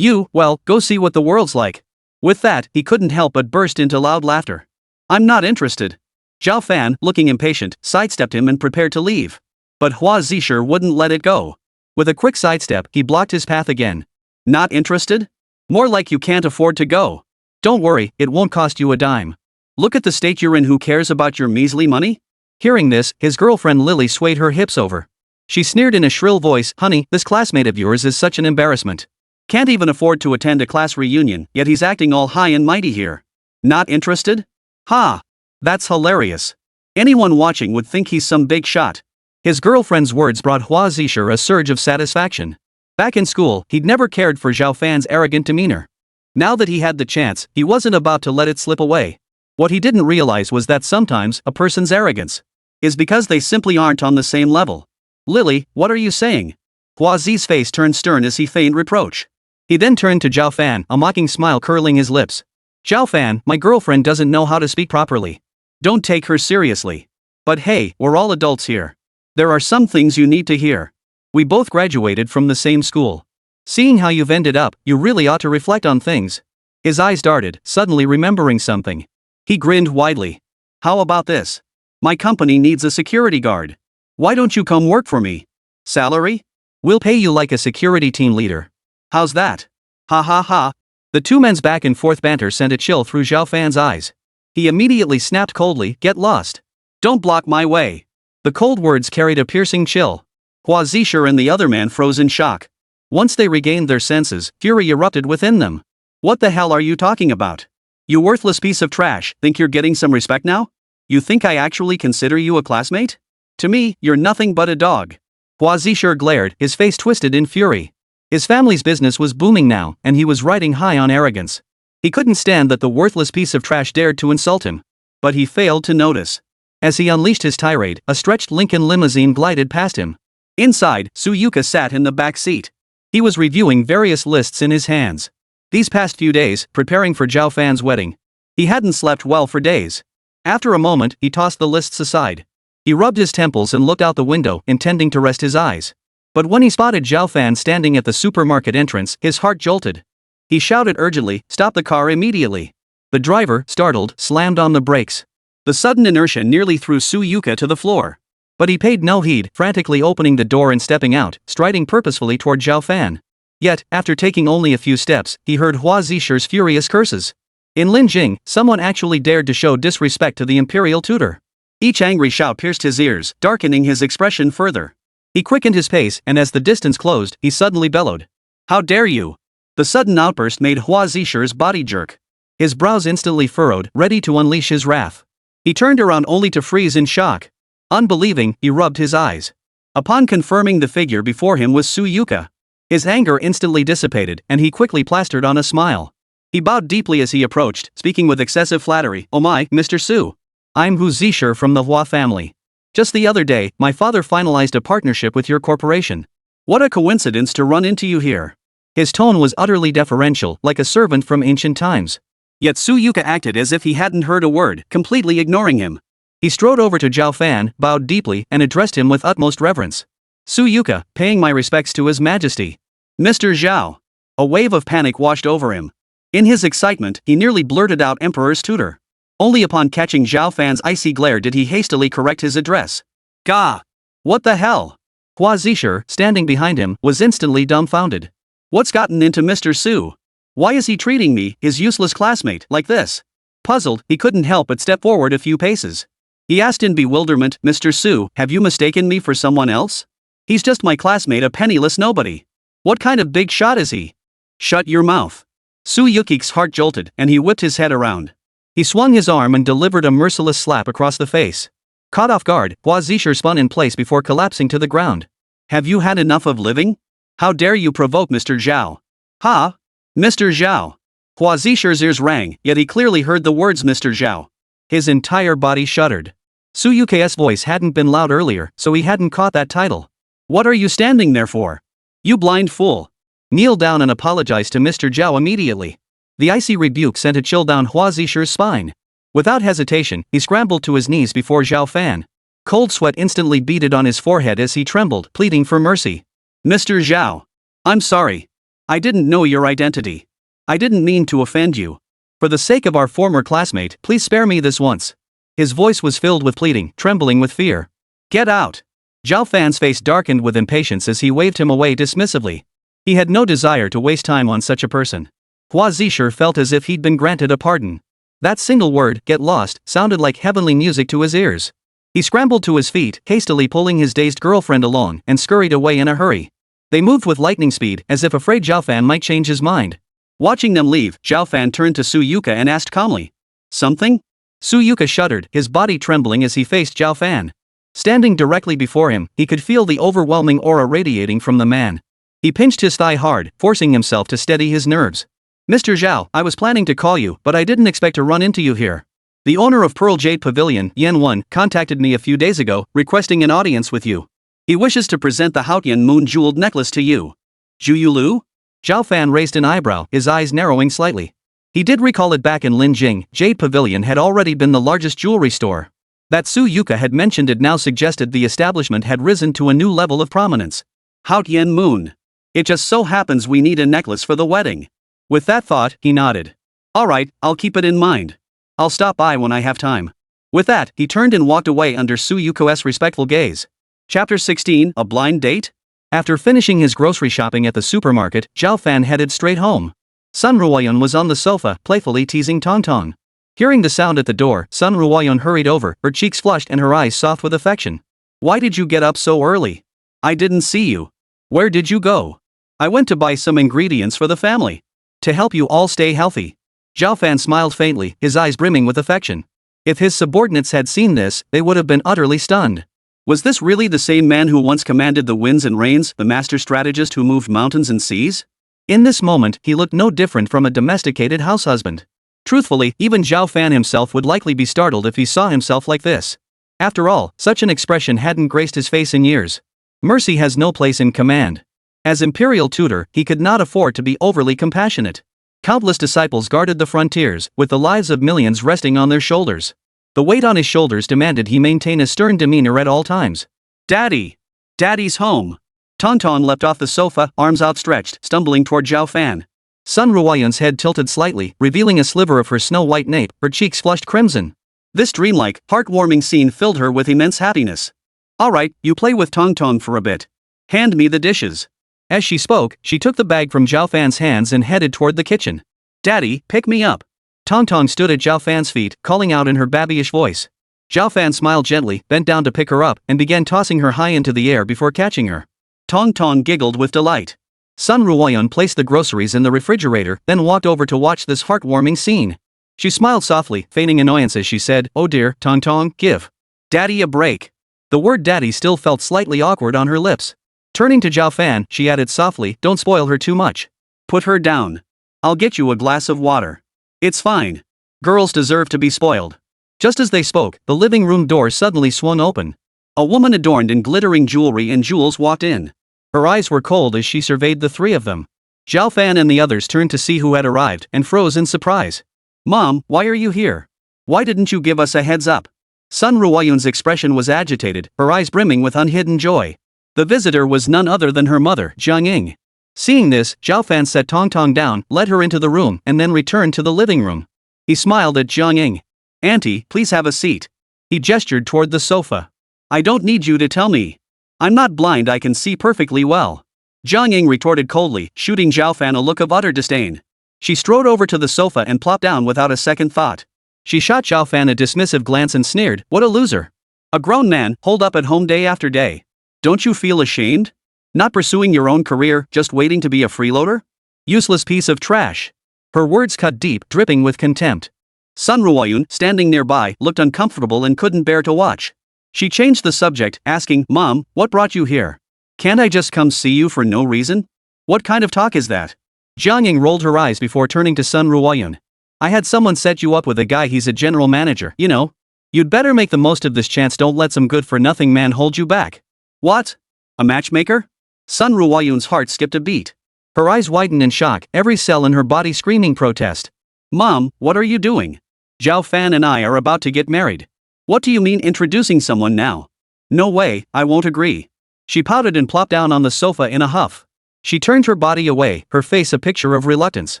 Well, go see what the world's like." With that, he couldn't help but burst into loud laughter. "I'm not interested." Zhao Fan, looking impatient, sidestepped him and prepared to leave. But Hua Zishir wouldn't let it go. With a quick sidestep, he blocked his path again. "Not interested? More like you can't afford to go. Don't worry, it won't cost you a dime. Look at the state you're in. Who cares about your measly money?" Hearing this, his girlfriend Lily swayed her hips over. She sneered in a shrill voice, "Honey, this classmate of yours is such an embarrassment. Can't even afford to attend a class reunion, yet he's acting all high and mighty here. Not interested? Ha! That's hilarious. Anyone watching would think he's some big shot." His girlfriend's words brought Hua Zishir a surge of satisfaction. Back in school, he'd never cared for Zhao Fan's arrogant demeanor. Now that he had the chance, he wasn't about to let it slip away. What he didn't realize was that sometimes a person's arrogance is because they simply aren't on the same level. "Lily, what are you saying?" Hua Zi's face turned stern as he feigned reproach. He then turned to Zhao Fan, a mocking smile curling his lips. "Zhao Fan, my girlfriend doesn't know how to speak properly. Don't take her seriously. But hey, we're all adults here. There are some things you need to hear. We both graduated from the same school. Seeing how you've ended up, you really ought to reflect on things." His eyes darted, suddenly remembering something. He grinned widely. "How about this? My company needs a security guard. Why don't you come work for me? Salary? We'll pay you like a security team leader. How's that?" Ha ha ha. The two men's back and forth banter sent a chill through Zhao Fan's eyes. He immediately snapped coldly, "Get lost. Don't block my way." The cold words carried a piercing chill. Hua Zishir and the other man froze in shock. Once they regained their senses, fury erupted within them. "What the hell are you talking about? You worthless piece of trash, think you're getting some respect now? You think I actually consider you a classmate? To me, you're nothing but a dog." Hua Zishir glared, his face twisted in fury. His family's business was booming now, and he was riding high on arrogance. He couldn't stand that the worthless piece of trash dared to insult him. But he failed to notice. As he unleashed his tirade, a stretched Lincoln limousine glided past him. Inside, Su Yuka sat in the back seat. He was reviewing various lists in his hands. These past few days, preparing for Zhao Fan's wedding, he hadn't slept well for days. After a moment, he tossed the lists aside. He rubbed his temples and looked out the window, intending to rest his eyes. But when he spotted Zhao Fan standing at the supermarket entrance, his heart jolted. He shouted urgently, "Stop the car immediately." The driver, startled, slammed on the brakes. The sudden inertia nearly threw Su Yuka to the floor. But he paid no heed, frantically opening the door and stepping out, striding purposefully toward Zhao Fan. Yet, after taking only a few steps, he heard Hua Zishir's furious curses. In Linjing, someone actually dared to show disrespect to the imperial tutor. Each angry shout pierced his ears, darkening his expression further. He quickened his pace, and as the distance closed, he suddenly bellowed, "How dare you!" The sudden outburst made Hua Zishir's body jerk. His brows instantly furrowed, ready to unleash his wrath. He turned around only to freeze in shock. Unbelieving, he rubbed his eyes. Upon confirming the figure before him was Su Yuka. His anger instantly dissipated, and he quickly plastered on a smile. He bowed deeply as he approached, speaking with excessive flattery, "Oh my, Mr. Su. I'm Hu Zishir from the Hua family. Just the other day, my father finalized a partnership with your corporation. What a coincidence to run into you here." His tone was utterly deferential, like a servant from ancient times. Yet Su Yuka acted as if he hadn't heard a word, completely ignoring him. He strode over to Zhao Fan, bowed deeply, and addressed him with utmost reverence. Su Yuka, paying my respects to His Majesty. Mr. Zhao. A wave of panic washed over him. In his excitement, he nearly blurted out Emperor's tutor. Only upon catching Zhao Fan's icy glare did he hastily correct his address. Gah! What the hell? Hua Zishur, standing behind him, was instantly dumbfounded. What's gotten into Mr. Su? Why is he treating me, his useless classmate, like this? Puzzled, he couldn't help but step forward a few paces. He asked in bewilderment, Mr. Su, have you mistaken me for someone else? He's just my classmate, a penniless nobody. What kind of big shot is he? Shut your mouth. Su Yuki's heart jolted, and he whipped his head around. He swung his arm and delivered a merciless slap across the face. Caught off guard, Hua Zishur spun in place before collapsing to the ground. Have you had enough of living? How dare you provoke Mr. Zhao? Ha! Mr. Zhao. Hua Zishur's ears rang, yet he clearly heard the words Mr. Zhao. His entire body shuddered. Su Yuki's voice hadn't been loud earlier, so he hadn't caught that title. What are you standing there for? You blind fool. Kneel down and apologize to Mr. Zhao immediately. The icy rebuke sent a chill down Hua Zishur's spine. Without hesitation, he scrambled to his knees before Zhao Fan. Cold sweat instantly beaded on his forehead as he trembled, pleading for mercy. Mr. Zhao. I'm sorry. I didn't know your identity. I didn't mean to offend you. For the sake of our former classmate, please spare me this once. His voice was filled with pleading, trembling with fear. Get out. Zhao Fan's face darkened with impatience as he waved him away dismissively. He had no desire to waste time on such a person. Hua Zishur felt as if he'd been granted a pardon. That single word, get lost, sounded like heavenly music to his ears. He scrambled to his feet, hastily pulling his dazed girlfriend along, and scurried away in a hurry. They moved with lightning speed, as if afraid Zhao Fan might change his mind. Watching them leave, Zhao Fan turned to Su Yuka and asked calmly. Something? Su Yuka shuddered, his body trembling as he faced Zhao Fan. Standing directly before him, he could feel the overwhelming aura radiating from the man. He pinched his thigh hard, forcing himself to steady his nerves. Mr. Zhao, I was planning to call you, but I didn't expect to run into you here. The owner of Pearl Jade Pavilion, Yen 1, contacted me a few days ago, requesting an audience with you. He wishes to present the Haotian Moon jeweled necklace to you. Zhu Zhao Fan raised an eyebrow, his eyes narrowing slightly. He did recall it back in Linjing, Jade Pavilion had already been the largest jewelry store. That Su Yuka had mentioned it now suggested the establishment had risen to a new level of prominence. Haotian Moon. It just so happens we need a necklace for the wedding. With that thought, he nodded. Alright, I'll keep it in mind. I'll stop by when I have time. With that, he turned and walked away under Su Yuko's respectful gaze. Chapter 16, A Blind Date? After finishing his grocery shopping at the supermarket, Zhao Fan headed straight home. Sun Ruoyun was on the sofa, playfully teasing Tongtong. Hearing the sound at the door, Sun Ruoyun hurried over, her cheeks flushed and her eyes soft with affection. Why did you get up so early? I didn't see you. Where did you go? I went to buy some ingredients for the family. To help you all stay healthy. Zhao Fan smiled faintly, his eyes brimming with affection. If his subordinates had seen this, they would have been utterly stunned. Was this really the same man who once commanded the winds and rains, the master strategist who moved mountains and seas? In this moment, he looked no different from a domesticated house husband. Truthfully, even Zhao Fan himself would likely be startled if he saw himself like this. After all, such an expression hadn't graced his face in years. Mercy has no place in command. As imperial tutor, he could not afford to be overly compassionate. Countless disciples guarded the frontiers, with the lives of millions resting on their shoulders. The weight on his shoulders demanded he maintain a stern demeanor at all times. Daddy! Daddy's home! Tongtong leapt off the sofa, arms outstretched, stumbling toward Zhao Fan. Sun Ruoyun's head tilted slightly, revealing a sliver of her snow-white nape, her cheeks flushed crimson. This dreamlike, heartwarming scene filled her with immense happiness. Alright, you play with Tongtong for a bit. Hand me the dishes. As she spoke, she took the bag from Zhao Fan's hands and headed toward the kitchen. Daddy, pick me up. Tongtong stood at Zhao Fan's feet, calling out in her babyish voice. Zhao Fan smiled gently, bent down to pick her up, and began tossing her high into the air before catching her. Tongtong giggled with delight. Sun Ruoyun placed the groceries in the refrigerator, then walked over to watch this heartwarming scene. She smiled softly, feigning annoyance as she said, "Oh dear, Tongtong, give Daddy a break." The word daddy still felt slightly awkward on her lips. Turning to Zhao Fan, she added softly, "Don't spoil her too much. Put her down. I'll get you a glass of water. It's fine. Girls deserve to be spoiled." Just as they spoke, the living room door suddenly swung open. A woman adorned in glittering jewelry and jewels walked in. Her eyes were cold as she surveyed the three of them. Zhao Fan and the others turned to see who had arrived and froze in surprise. "Mom, why are you here? Why didn't you give us a heads up?" Sun Ruoyun's expression was agitated, her eyes brimming with unhidden joy. The visitor was none other than her mother, Jiang Ying. Seeing this, Zhao Fan set Tongtong down, led her into the room, and then returned to the living room. He smiled at Jiang Ying. "Auntie, please have a seat." He gestured toward the sofa. "I don't need you to tell me. I'm not blind, I can see perfectly well." Jiang Ying retorted coldly, shooting Zhao Fan a look of utter disdain. She strode over to the sofa and plopped down without a second thought. She shot Zhao Fan a dismissive glance and sneered, "What a loser. A grown man, holed up at home day after day. Don't you feel ashamed? Not pursuing your own career, just waiting to be a freeloader? Useless piece of trash." Her words cut deep, dripping with contempt. Sun Ruoyun, standing nearby, looked uncomfortable and couldn't bear to watch. She changed the subject, asking, "Mom, what brought you here? Can't I just come see you for no reason? What kind of talk is that?" Jiang Ying rolled her eyes before turning to Sun Ruoyun. "I had someone set you up with a guy, he's a general manager, you know. You'd better make the most of this chance, don't let some good-for-nothing man hold you back." "What? A matchmaker?" Sun Ruoyun's heart skipped a beat. Her eyes widened in shock, every cell in her body screaming protest. "Mom, what are you doing? Zhao Fan and I are about to get married. What do you mean introducing someone now? No way, I won't agree." She pouted and plopped down on the sofa in a huff. She turned her body away, her face a picture of reluctance.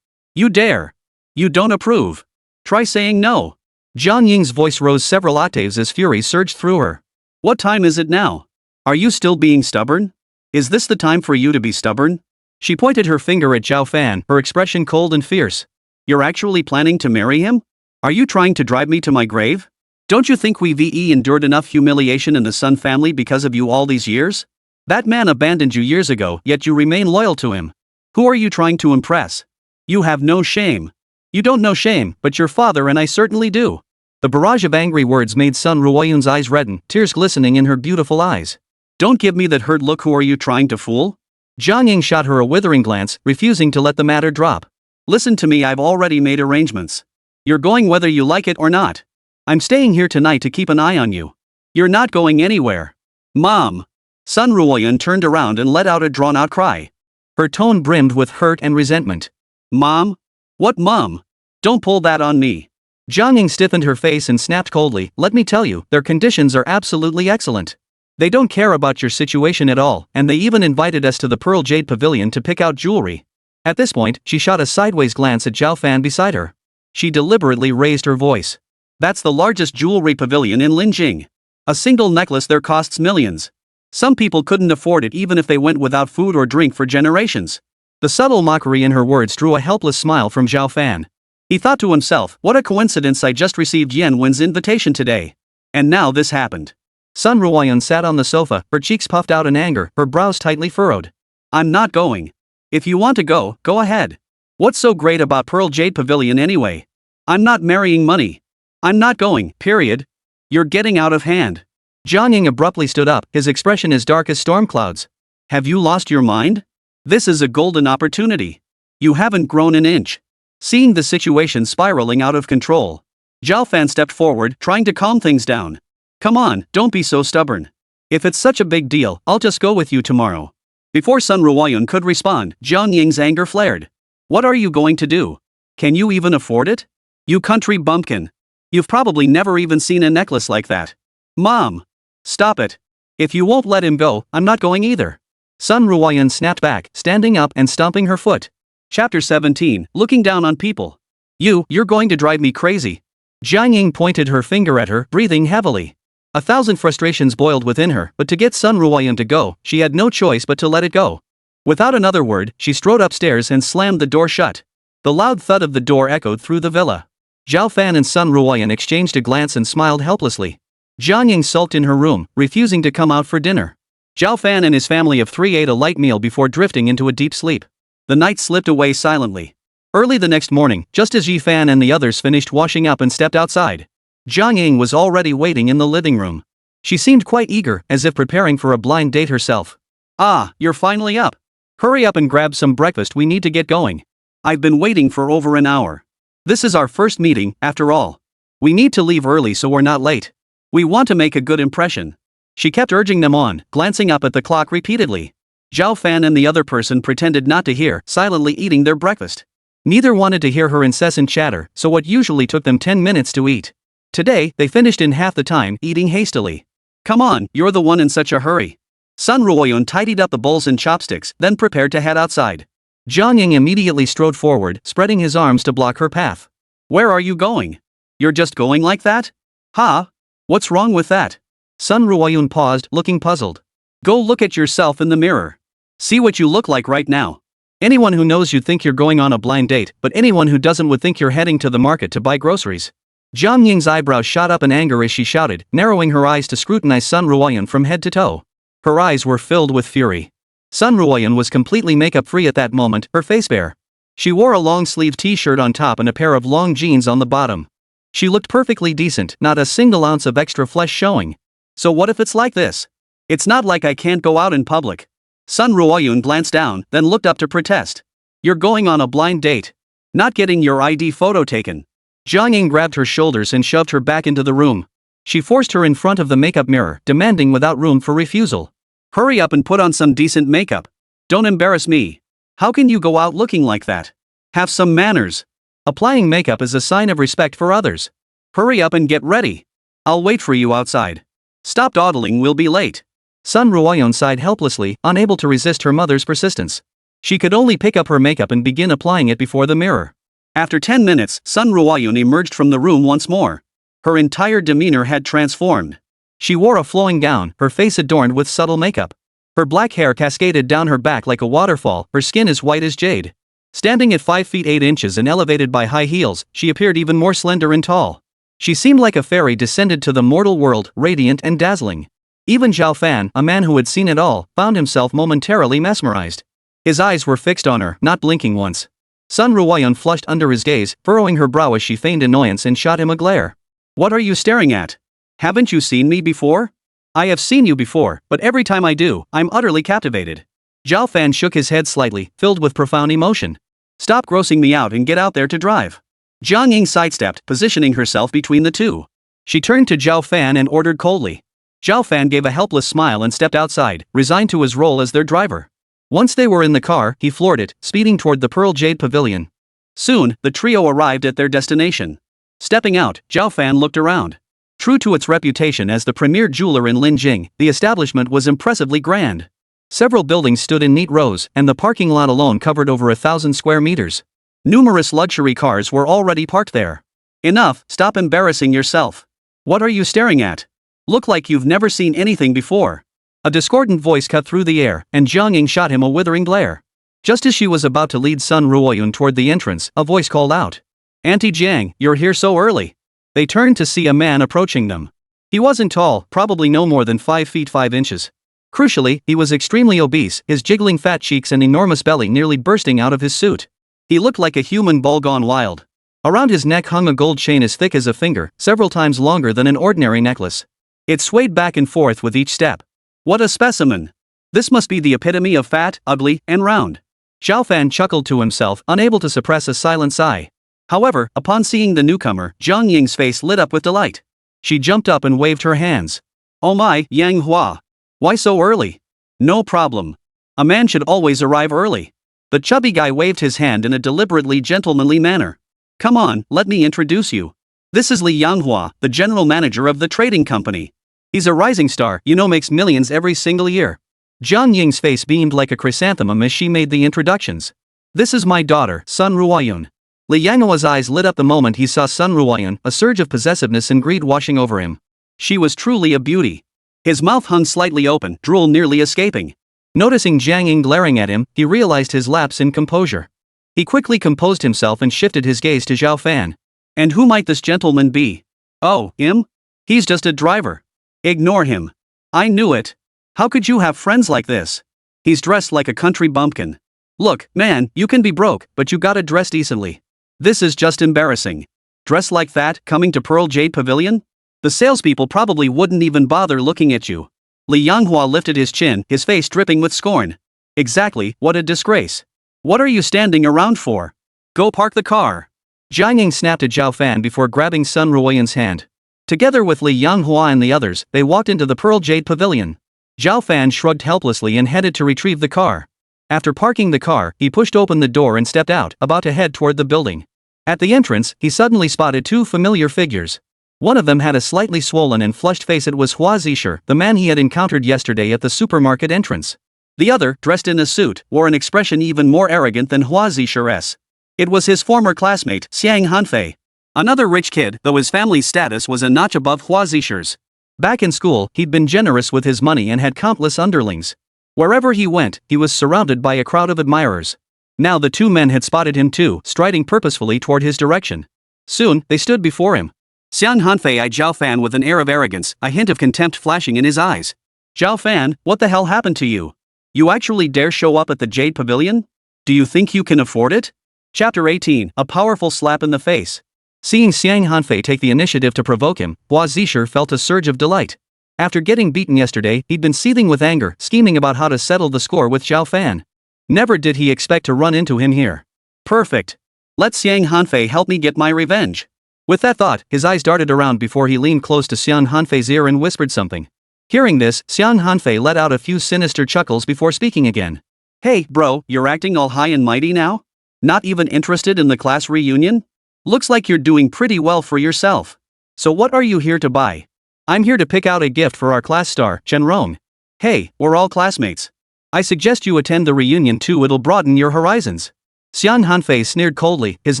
"You dare? You don't approve? Try saying no." Jiang Ying's voice rose several octaves as fury surged through her. "What time is it now? Are you still being stubborn? Is this the time for you to be stubborn?" She pointed her finger at Zhao Fan, her expression cold and fierce. "You're actually planning to marry him? Are you trying to drive me to my grave? Don't you think we've endured enough humiliation in the Sun family because of you all these years? That man abandoned you years ago, yet you remain loyal to him. Who are you trying to impress? You have no shame. You don't know shame, but your father and I certainly do." The barrage of angry words made Sun Ruoyun's eyes redden, tears glistening in her beautiful eyes. "Don't give me that hurt look, who are you trying to fool?" Jiang Ying shot her a withering glance, refusing to let the matter drop. "Listen to me, I've already made arrangements. You're going whether you like it or not. I'm staying here tonight to keep an eye on you. You're not going anywhere." "Mom!" Sun Ruoyun turned around and let out a drawn-out cry. Her tone brimmed with hurt and resentment. "Mom? What mom? Don't pull that on me." Jiang Ying stiffened her face and snapped coldly, "Let me tell you, their conditions are absolutely excellent. They don't care about your situation at all, and they even invited us to the Pearl Jade Pavilion to pick out jewelry." At this point, she shot a sideways glance at Zhao Fan beside her. She deliberately raised her voice. "That's the largest jewelry pavilion in Linjing. A single necklace there costs millions. Some people couldn't afford it even if they went without food or drink for generations." The subtle mockery in her words drew a helpless smile from Zhao Fan. He thought to himself, what a coincidence, I just received Yan Wen's invitation today. And now this happened. Sun Ruoyun sat on the sofa, her cheeks puffed out in anger, her brows tightly furrowed. "I'm not going. If you want to go, go ahead. What's so great about Pearl Jade Pavilion anyway? I'm not marrying money. I'm not going, period. You're getting out of hand." Jiang Ying abruptly stood up, his expression as dark as storm clouds. "Have you lost your mind? This is a golden opportunity. You haven't grown an inch." Seeing the situation spiraling out of control, Zhao Fan stepped forward, trying to calm things down. "Come on, don't be so stubborn. If it's such a big deal, I'll just go with you tomorrow." Before Sun Ruoyun could respond, Jiang Ying's anger flared. "What are you going to do? Can you even afford it? You country bumpkin. You've probably never even seen a necklace like that." "Mom! Stop it. If you won't let him go, I'm not going either." Sun Ruoyun snapped back, standing up and stomping her foot. Chapter 17, Looking Down on People. You're going to drive me crazy." Jiang Ying pointed her finger at her, breathing heavily. 1,000 frustrations boiled within her, but to get Sun Ruoyun to go, she had no choice but to let it go. Without another word, she strode upstairs and slammed the door shut. The loud thud of the door echoed through the villa. Zhao Fan and Sun Ruoyun exchanged a glance and smiled helplessly. Jiang Ying sulked in her room, refusing to come out for dinner. Zhao Fan and his family of 3 ate a light meal before drifting into a deep sleep. The night slipped away silently. Early the next morning, just as Yi Fan and the others finished washing up and stepped outside, Jiang Ying was already waiting in the living room. She seemed quite eager, as if preparing for a blind date herself. "Ah, you're finally up. Hurry up and grab some breakfast, we need to get going. I've been waiting for over an hour. This is our first meeting, after all. We need to leave early so we're not late. We want to make a good impression." She kept urging them on, glancing up at the clock repeatedly. Zhao Fan and the other person pretended not to hear, silently eating their breakfast. Neither wanted to hear her incessant chatter, so what usually took them 10 minutes to eat Today, they finished in half the time, eating hastily. Come on, you're the one in such a hurry. Sun Ruoyun tidied up the bowls and chopsticks, then prepared to head outside. Jiang Ying immediately strode forward, spreading his arms to block her path. Where are you going? You're just going like that? Huh? What's wrong with that? Sun Ruoyun paused, looking puzzled. Go look at yourself in the mirror. See what you look like right now. Anyone who knows you'd think you're going on a blind date, but anyone who doesn't would think you're heading to the market to buy groceries. Jiang Ying's eyebrows shot up in anger as she shouted, narrowing her eyes to scrutinize Sun Ruoyun from head to toe. Her eyes were filled with fury. Sun Ruoyun was completely makeup-free at that moment, her face bare. She wore a long-sleeved t-shirt on top and a pair of long jeans on the bottom. She looked perfectly decent, not a single ounce of extra flesh showing. So what if it's like this? It's not like I can't go out in public. Sun Ruoyun glanced down, then looked up to protest. You're going on a blind date. Not getting your ID photo taken. Jiang Ying grabbed her shoulders and shoved her back into the room. She forced her in front of the makeup mirror, demanding without room for refusal. Hurry up and put on some decent makeup. Don't embarrass me. How can you go out looking like that? Have some manners. Applying makeup is a sign of respect for others. Hurry up and get ready. I'll wait for you outside. Stop dawdling, we'll be late. Sun Ruoyun sighed helplessly, unable to resist her mother's persistence. She could only pick up her makeup and begin applying it before the mirror. After 10 minutes, Sun Ruoyun emerged from the room once more. Her entire demeanor had transformed. She wore a flowing gown, her face adorned with subtle makeup. Her black hair cascaded down her back like a waterfall, her skin as white as jade. Standing at 5 feet 8 inches and elevated by high heels, she appeared even more slender and tall. She seemed like a fairy descended to the mortal world, radiant and dazzling. Even Zhao Fan, a man who had seen it all, found himself momentarily mesmerized. His eyes were fixed on her, not blinking once. Sun Ruoyun flushed under his gaze, furrowing her brow as she feigned annoyance and shot him a glare. What are you staring at? Haven't you seen me before? I have seen you before, but every time I do, I'm utterly captivated. Zhao Fan shook his head slightly, filled with profound emotion. Stop grossing me out and get out there to drive. Jiang Ying sidestepped, positioning herself between the two. She turned to Zhao Fan and ordered coldly. Zhao Fan gave a helpless smile and stepped outside, resigned to his role as their driver. Once they were in the car, he floored it, speeding toward the Pearl Jade Pavilion. Soon, the trio arrived at their destination. Stepping out, Zhao Fan looked around. True to its reputation as the premier jeweler in Linjing, the establishment was impressively grand. Several buildings stood in neat rows, and the parking lot alone covered over 1,000 square meters. Numerous luxury cars were already parked there. Enough, stop embarrassing yourself. What are you staring at? Look like you've never seen anything before. A discordant voice cut through the air, and Jiang Ying shot him a withering glare. Just as she was about to lead Sun Ruoyun toward the entrance, a voice called out. Auntie Jiang, you're here so early. They turned to see a man approaching them. He wasn't tall, probably no more than 5 feet 5 inches. Crucially, he was extremely obese, his jiggling fat cheeks and enormous belly nearly bursting out of his suit. He looked like a human bull gone wild. Around his neck hung a gold chain as thick as a finger, several times longer than an ordinary necklace. It swayed back and forth with each step. What a specimen! This must be the epitome of fat, ugly, and round. Zhao Fan chuckled to himself, unable to suppress a silent sigh. However, upon seeing the newcomer, Jiang Ying's face lit up with delight. She jumped up and waved her hands. Oh my, Yang Hua! Why so early? No problem. A man should always arrive early. The chubby guy waved his hand in a deliberately gentlemanly manner. Come on, let me introduce you. This is Li Yanghua, the general manager of the trading company. He's a rising star, makes millions every single year. Jiang Ying's face beamed like a chrysanthemum as she made the introductions. This is my daughter, Sun Ruoyun. Li Yanghua's eyes lit up the moment he saw Sun Ruoyun, a surge of possessiveness and greed washing over him. She was truly a beauty. His mouth hung slightly open, drool nearly escaping. Noticing Jiang Ying glaring at him, he realized his lapse in composure. He quickly composed himself and shifted his gaze to Zhao Fan. And who might this gentleman be? Oh, him? He's just a driver. Ignore him. I knew it. How could you have friends like this? He's dressed like a country bumpkin. Look, man, you can be broke, but you gotta dress decently. This is just embarrassing. Dress like that, coming to Pearl Jade Pavilion? The salespeople probably wouldn't even bother looking at you. Li Yanghua lifted his chin, his face dripping with scorn. Exactly, what a disgrace. What are you standing around for? Go park the car. Jiang Ying snapped at Zhao Fan before grabbing Sun Ruoyun's hand. Together with Li Yanghua and the others, they walked into the Pearl Jade Pavilion. Zhao Fan shrugged helplessly and headed to retrieve the car. After parking the car, he pushed open the door and stepped out, about to head toward the building. At the entrance, he suddenly spotted two familiar figures. One of them had a slightly swollen and flushed face. It was Hua Zisher, the man he had encountered yesterday at the supermarket entrance. The other, dressed in a suit, wore an expression even more arrogant than Hua Zisher's. It was his former classmate, Xiang Hanfei. Another rich kid, though his family's status was a notch above Hua Zisher's. Back in school, he'd been generous with his money and had countless underlings. Wherever he went, he was surrounded by a crowd of admirers. Now the two men had spotted him too, striding purposefully toward his direction. Soon, they stood before him. Xiang Hanfei eyed Zhao Fan with an air of arrogance, a hint of contempt flashing in his eyes. Zhao Fan, what the hell happened to you? You actually dare show up at the Jade Pavilion? Do you think you can afford it? Chapter 18, a powerful slap in the face. Seeing Xiang Hanfei take the initiative to provoke him, Hua Zisher felt a surge of delight. After getting beaten yesterday, he'd been seething with anger, scheming about how to settle the score with Zhao Fan. Never did he expect to run into him here. Perfect. Let Xiang Hanfei help me get my revenge. With that thought, his eyes darted around before he leaned close to Xiang Hanfei's ear and whispered something. Hearing this, Xiang Hanfei let out a few sinister chuckles before speaking again. Hey, bro, you're acting all high and mighty now? Not even interested in the class reunion? Looks like you're doing pretty well for yourself. So what are you here to buy? I'm here to pick out a gift for our class star, Chenrong. Hey, we're all classmates. I suggest you attend the reunion too, it'll broaden your horizons. Xiang Hanfei sneered coldly, his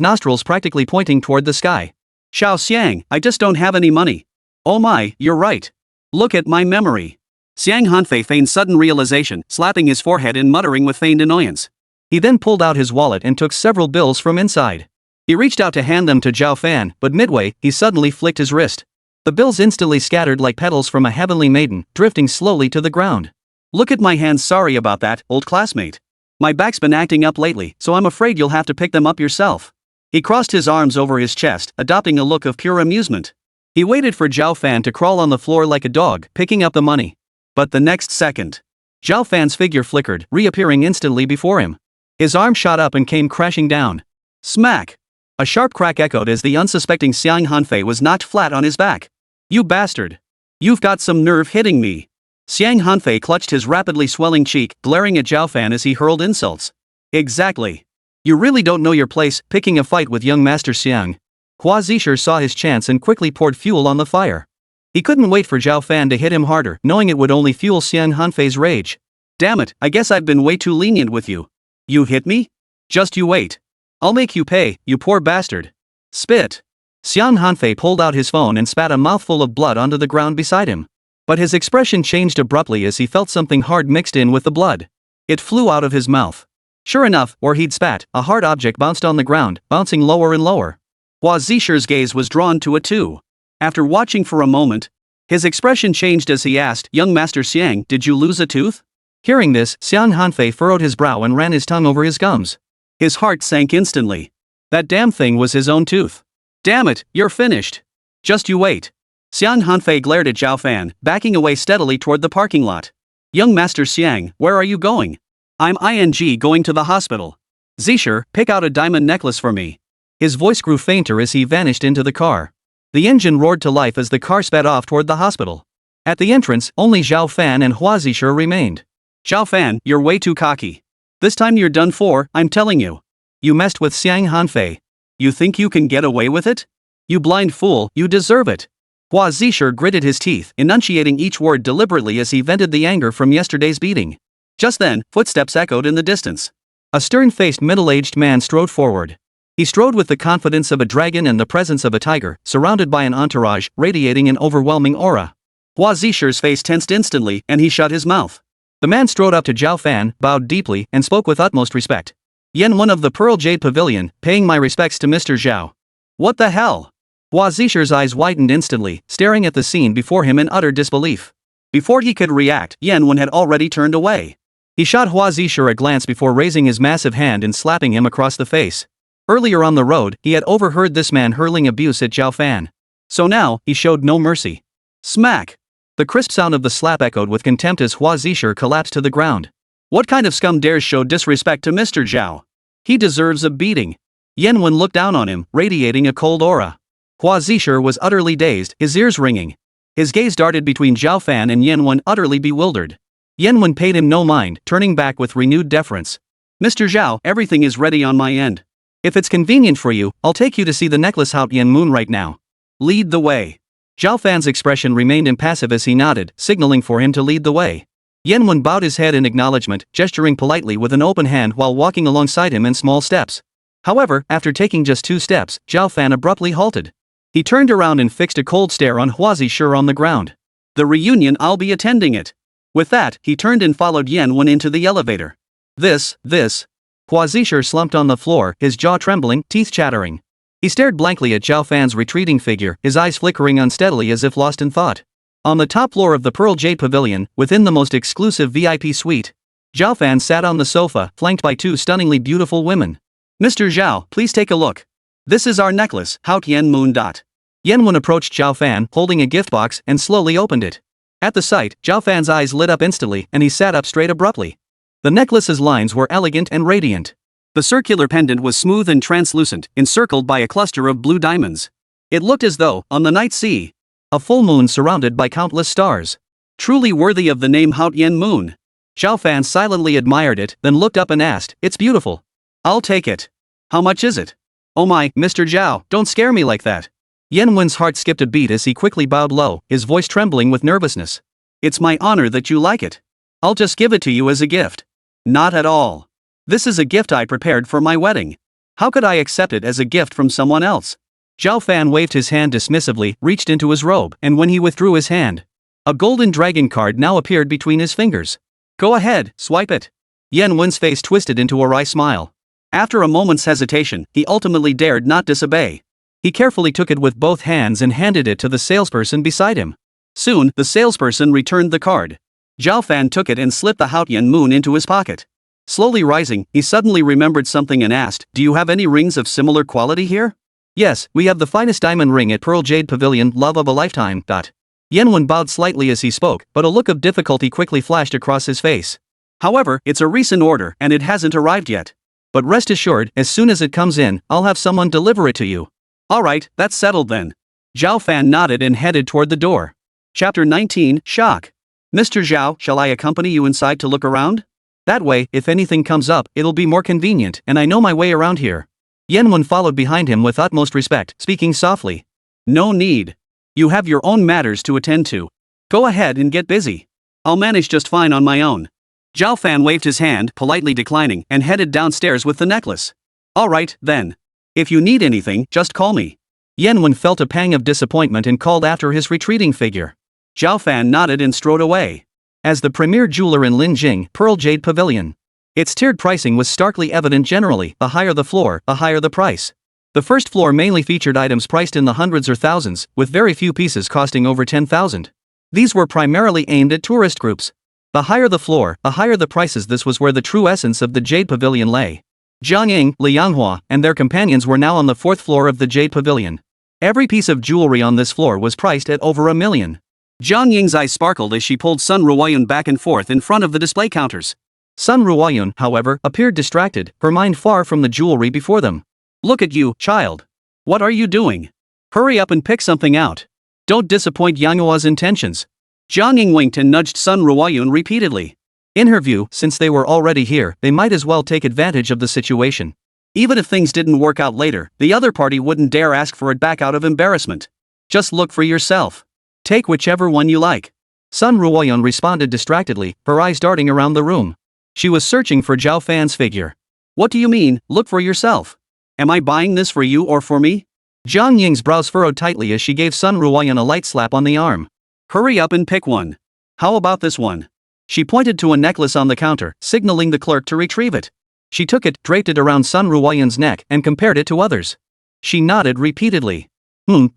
nostrils practically pointing toward the sky. Xiao Xiang, I just don't have any money. Oh my, you're right. Look at my memory. Xiang Hanfei feigned sudden realization, slapping his forehead and muttering with feigned annoyance. He then pulled out his wallet and took several bills from inside. He reached out to hand them to Zhao Fan, but midway, he suddenly flicked his wrist. The bills instantly scattered like petals from a heavenly maiden, drifting slowly to the ground. Look at my hands, sorry about that, old classmate. My back's been acting up lately, so I'm afraid you'll have to pick them up yourself. He crossed his arms over his chest, adopting a look of pure amusement. He waited for Zhao Fan to crawl on the floor like a dog, picking up the money. But the next second, Zhao Fan's figure flickered, reappearing instantly before him. His arm shot up and came crashing down. Smack! A sharp crack echoed as the unsuspecting Xiang Hanfei was knocked flat on his back. You bastard! You've got some nerve hitting me! Xiang Hanfei clutched his rapidly swelling cheek, glaring at Zhao Fan as he hurled insults. Exactly. You really don't know your place, picking a fight with young Master Xiang. Hua Zisher saw his chance and quickly poured fuel on the fire. He couldn't wait for Zhao Fan to hit him harder, knowing it would only fuel Xiang Hanfei's rage. Damn it, I guess I've been way too lenient with you. You hit me? Just you wait. I'll make you pay, you poor bastard. Spit. Xiang Hanfei pulled out his phone and spat a mouthful of blood onto the ground beside him. But his expression changed abruptly as he felt something hard mixed in with the blood. It flew out of his mouth. Sure enough, where he'd spat, a hard object bounced on the ground, bouncing lower and lower. Hua Zisher's gaze was drawn to it too. After watching for a moment, his expression changed as he asked, Young Master Xiang, did you lose a tooth? Hearing this, Xiang Hanfei furrowed his brow and ran his tongue over his gums. His heart sank instantly. That damn thing was his own tooth. Damn it, you're finished. Just you wait. Xiang Hanfei glared at Zhao Fan, backing away steadily toward the parking lot. Young Master Xiang, where are you going? I'm going to the hospital. Zisher, pick out a diamond necklace for me. His voice grew fainter as he vanished into the car. The engine roared to life as the car sped off toward the hospital. At the entrance, only Zhao Fan and Hua Zisher remained. Zhao Fan, you're way too cocky. This time you're done for, I'm telling you. You messed with Xiang Hanfei. You think you can get away with it? You blind fool, you deserve it. Hua Zisher gritted his teeth, enunciating each word deliberately as he vented the anger from yesterday's beating. Just then, footsteps echoed in the distance. A stern-faced middle-aged man strode forward. He strode with the confidence of a dragon and the presence of a tiger, surrounded by an entourage, radiating an overwhelming aura. Hua Zisher's face tensed instantly, and he shut his mouth. The man strode up to Zhao Fan, bowed deeply, and spoke with utmost respect. Yen one of the Pearl Jade Pavilion, paying my respects to Mr. Zhao. What the hell? Hua Zisher's eyes widened instantly, staring at the scene before him in utter disbelief. Before he could react, Yen one had already turned away. He shot Hua Zisher a glance before raising his massive hand and slapping him across the face. Earlier on the road, he had overheard this man hurling abuse at Zhao Fan. So now, he showed no mercy. Smack! The crisp sound of the slap echoed with contempt as Hua Zisher collapsed to the ground. What kind of scum dares show disrespect to Mr. Zhao? He deserves a beating. Yen Wen looked down on him, radiating a cold aura. Hua Zisher was utterly dazed, his ears ringing. His gaze darted between Zhao Fan and Yen Wen, utterly bewildered. Yen Wen paid him no mind, turning back with renewed deference. Mr. Zhao, everything is ready on my end. If it's convenient for you, I'll take you to see the necklace out Yen Moon right now. Lead the way. Zhao Fan's expression remained impassive as he nodded, signaling for him to lead the way. Yanwen bowed his head in acknowledgement, gesturing politely with an open hand while walking alongside him in small steps. However, after taking just 2 steps, Zhao Fan abruptly halted. He turned around and fixed a cold stare on Hua Zishur on the ground. The reunion, I'll be attending it. With that, he turned and followed Yanwen into the elevator. This. Hua Zishur slumped on the floor, his jaw trembling, teeth chattering. He stared blankly at Zhao Fan's retreating figure, his eyes flickering unsteadily as if lost in thought. On the top floor of the Pearl Jade Pavilion, within the most exclusive VIP suite, Zhao Fan sat on the sofa, flanked by 2 stunningly beautiful women. Mr. Zhao, please take a look. This is our necklace, Haut Yen Moon. Yanwen approached Zhao Fan, holding a gift box, and slowly opened it. At the sight, Zhao Fan's eyes lit up instantly, and he sat up straight abruptly. The necklace's lines were elegant and radiant. The circular pendant was smooth and translucent, encircled by a cluster of blue diamonds. It looked as though, on the night sea, a full moon surrounded by countless stars. Truly worthy of the name Haut Yen Moon. Zhao Fan silently admired it, then looked up and asked, "It's beautiful. I'll take it. How much is it?" "Oh my, Mr. Zhao, don't scare me like that." Yanwen's heart skipped a beat as he quickly bowed low, his voice trembling with nervousness. "It's my honor that you like it. I'll just give it to you as a gift." "Not at all. This is a gift I prepared for my wedding. How could I accept it as a gift from someone else?" Zhao Fan waved his hand dismissively, reached into his robe, and when he withdrew his hand, a golden dragon card now appeared between his fingers. "Go ahead, swipe it." Yanwen's face twisted into a wry smile. After a moment's hesitation, he ultimately dared not disobey. He carefully took it with both hands and handed it to the salesperson beside him. Soon, the salesperson returned the card. Zhao Fan took it and slipped the Haut Yen Moon into his pocket. Slowly rising, he suddenly remembered something and asked, "Do you have any rings of similar quality here?" "Yes, we have the finest diamond ring at Pearl Jade Pavilion, love of a lifetime." Yanwen bowed slightly as he spoke, but a look of difficulty quickly flashed across his face. "However, it's a recent order and it hasn't arrived yet. But rest assured, as soon as it comes in, I'll have someone deliver it to you." "Alright, that's settled then." Zhao Fan nodded and headed toward the door. Chapter 19, Shock. "Mr. Zhao, shall I accompany you inside to look around? That way, if anything comes up, it'll be more convenient, and I know my way around here." Yanwen followed behind him with utmost respect, speaking softly. "No need. You have your own matters to attend to. Go ahead and get busy. I'll manage just fine on my own." Zhao Fan waved his hand, politely declining, and headed downstairs with the necklace. "Alright, then. If you need anything, just call me." Yanwen felt a pang of disappointment and called after his retreating figure. Zhao Fan nodded and strode away. As the premier jeweler in Linjing, Pearl Jade Pavilion, its tiered pricing was starkly evident generally, the higher the floor, the higher the price. The first floor mainly featured items priced in the hundreds or thousands, with very few pieces costing over 10,000. These were primarily aimed at tourist groups. The higher the floor, the higher the prices. This was where the true essence of the Jade Pavilion lay. Jiang Ying, Lianghua, and their companions were now on the 4th floor of the Jade Pavilion. Every piece of jewelry on this floor was priced at over $1 million. Jiang Ying's eyes sparkled as she pulled Sun Ruoyun back and forth in front of the display counters. Sun Ruoyun, however, appeared distracted, her mind far from the jewelry before them. "Look at you, child. What are you doing? Hurry up and pick something out. Don't disappoint Yanghua's intentions." Jiang Ying winked and nudged Sun Ruoyun repeatedly. In her view, since they were already here, they might as well take advantage of the situation. Even if things didn't work out later, the other party wouldn't dare ask for it back out of embarrassment. "Just look for yourself. Take whichever one you like." Sun Ruoyun responded distractedly, her eyes darting around the room. She was searching for Zhao Fan's figure. "What do you mean, look for yourself? Am I buying this for you or for me?" Jiang Ying's brows furrowed tightly as she gave Sun Ruoyun a light slap on the arm. "Hurry up and pick one. How about this one?" She pointed to a necklace on the counter, signaling the clerk to retrieve it. She took it, draped it around Sun Ruoyun's neck, and compared it to others. She nodded repeatedly.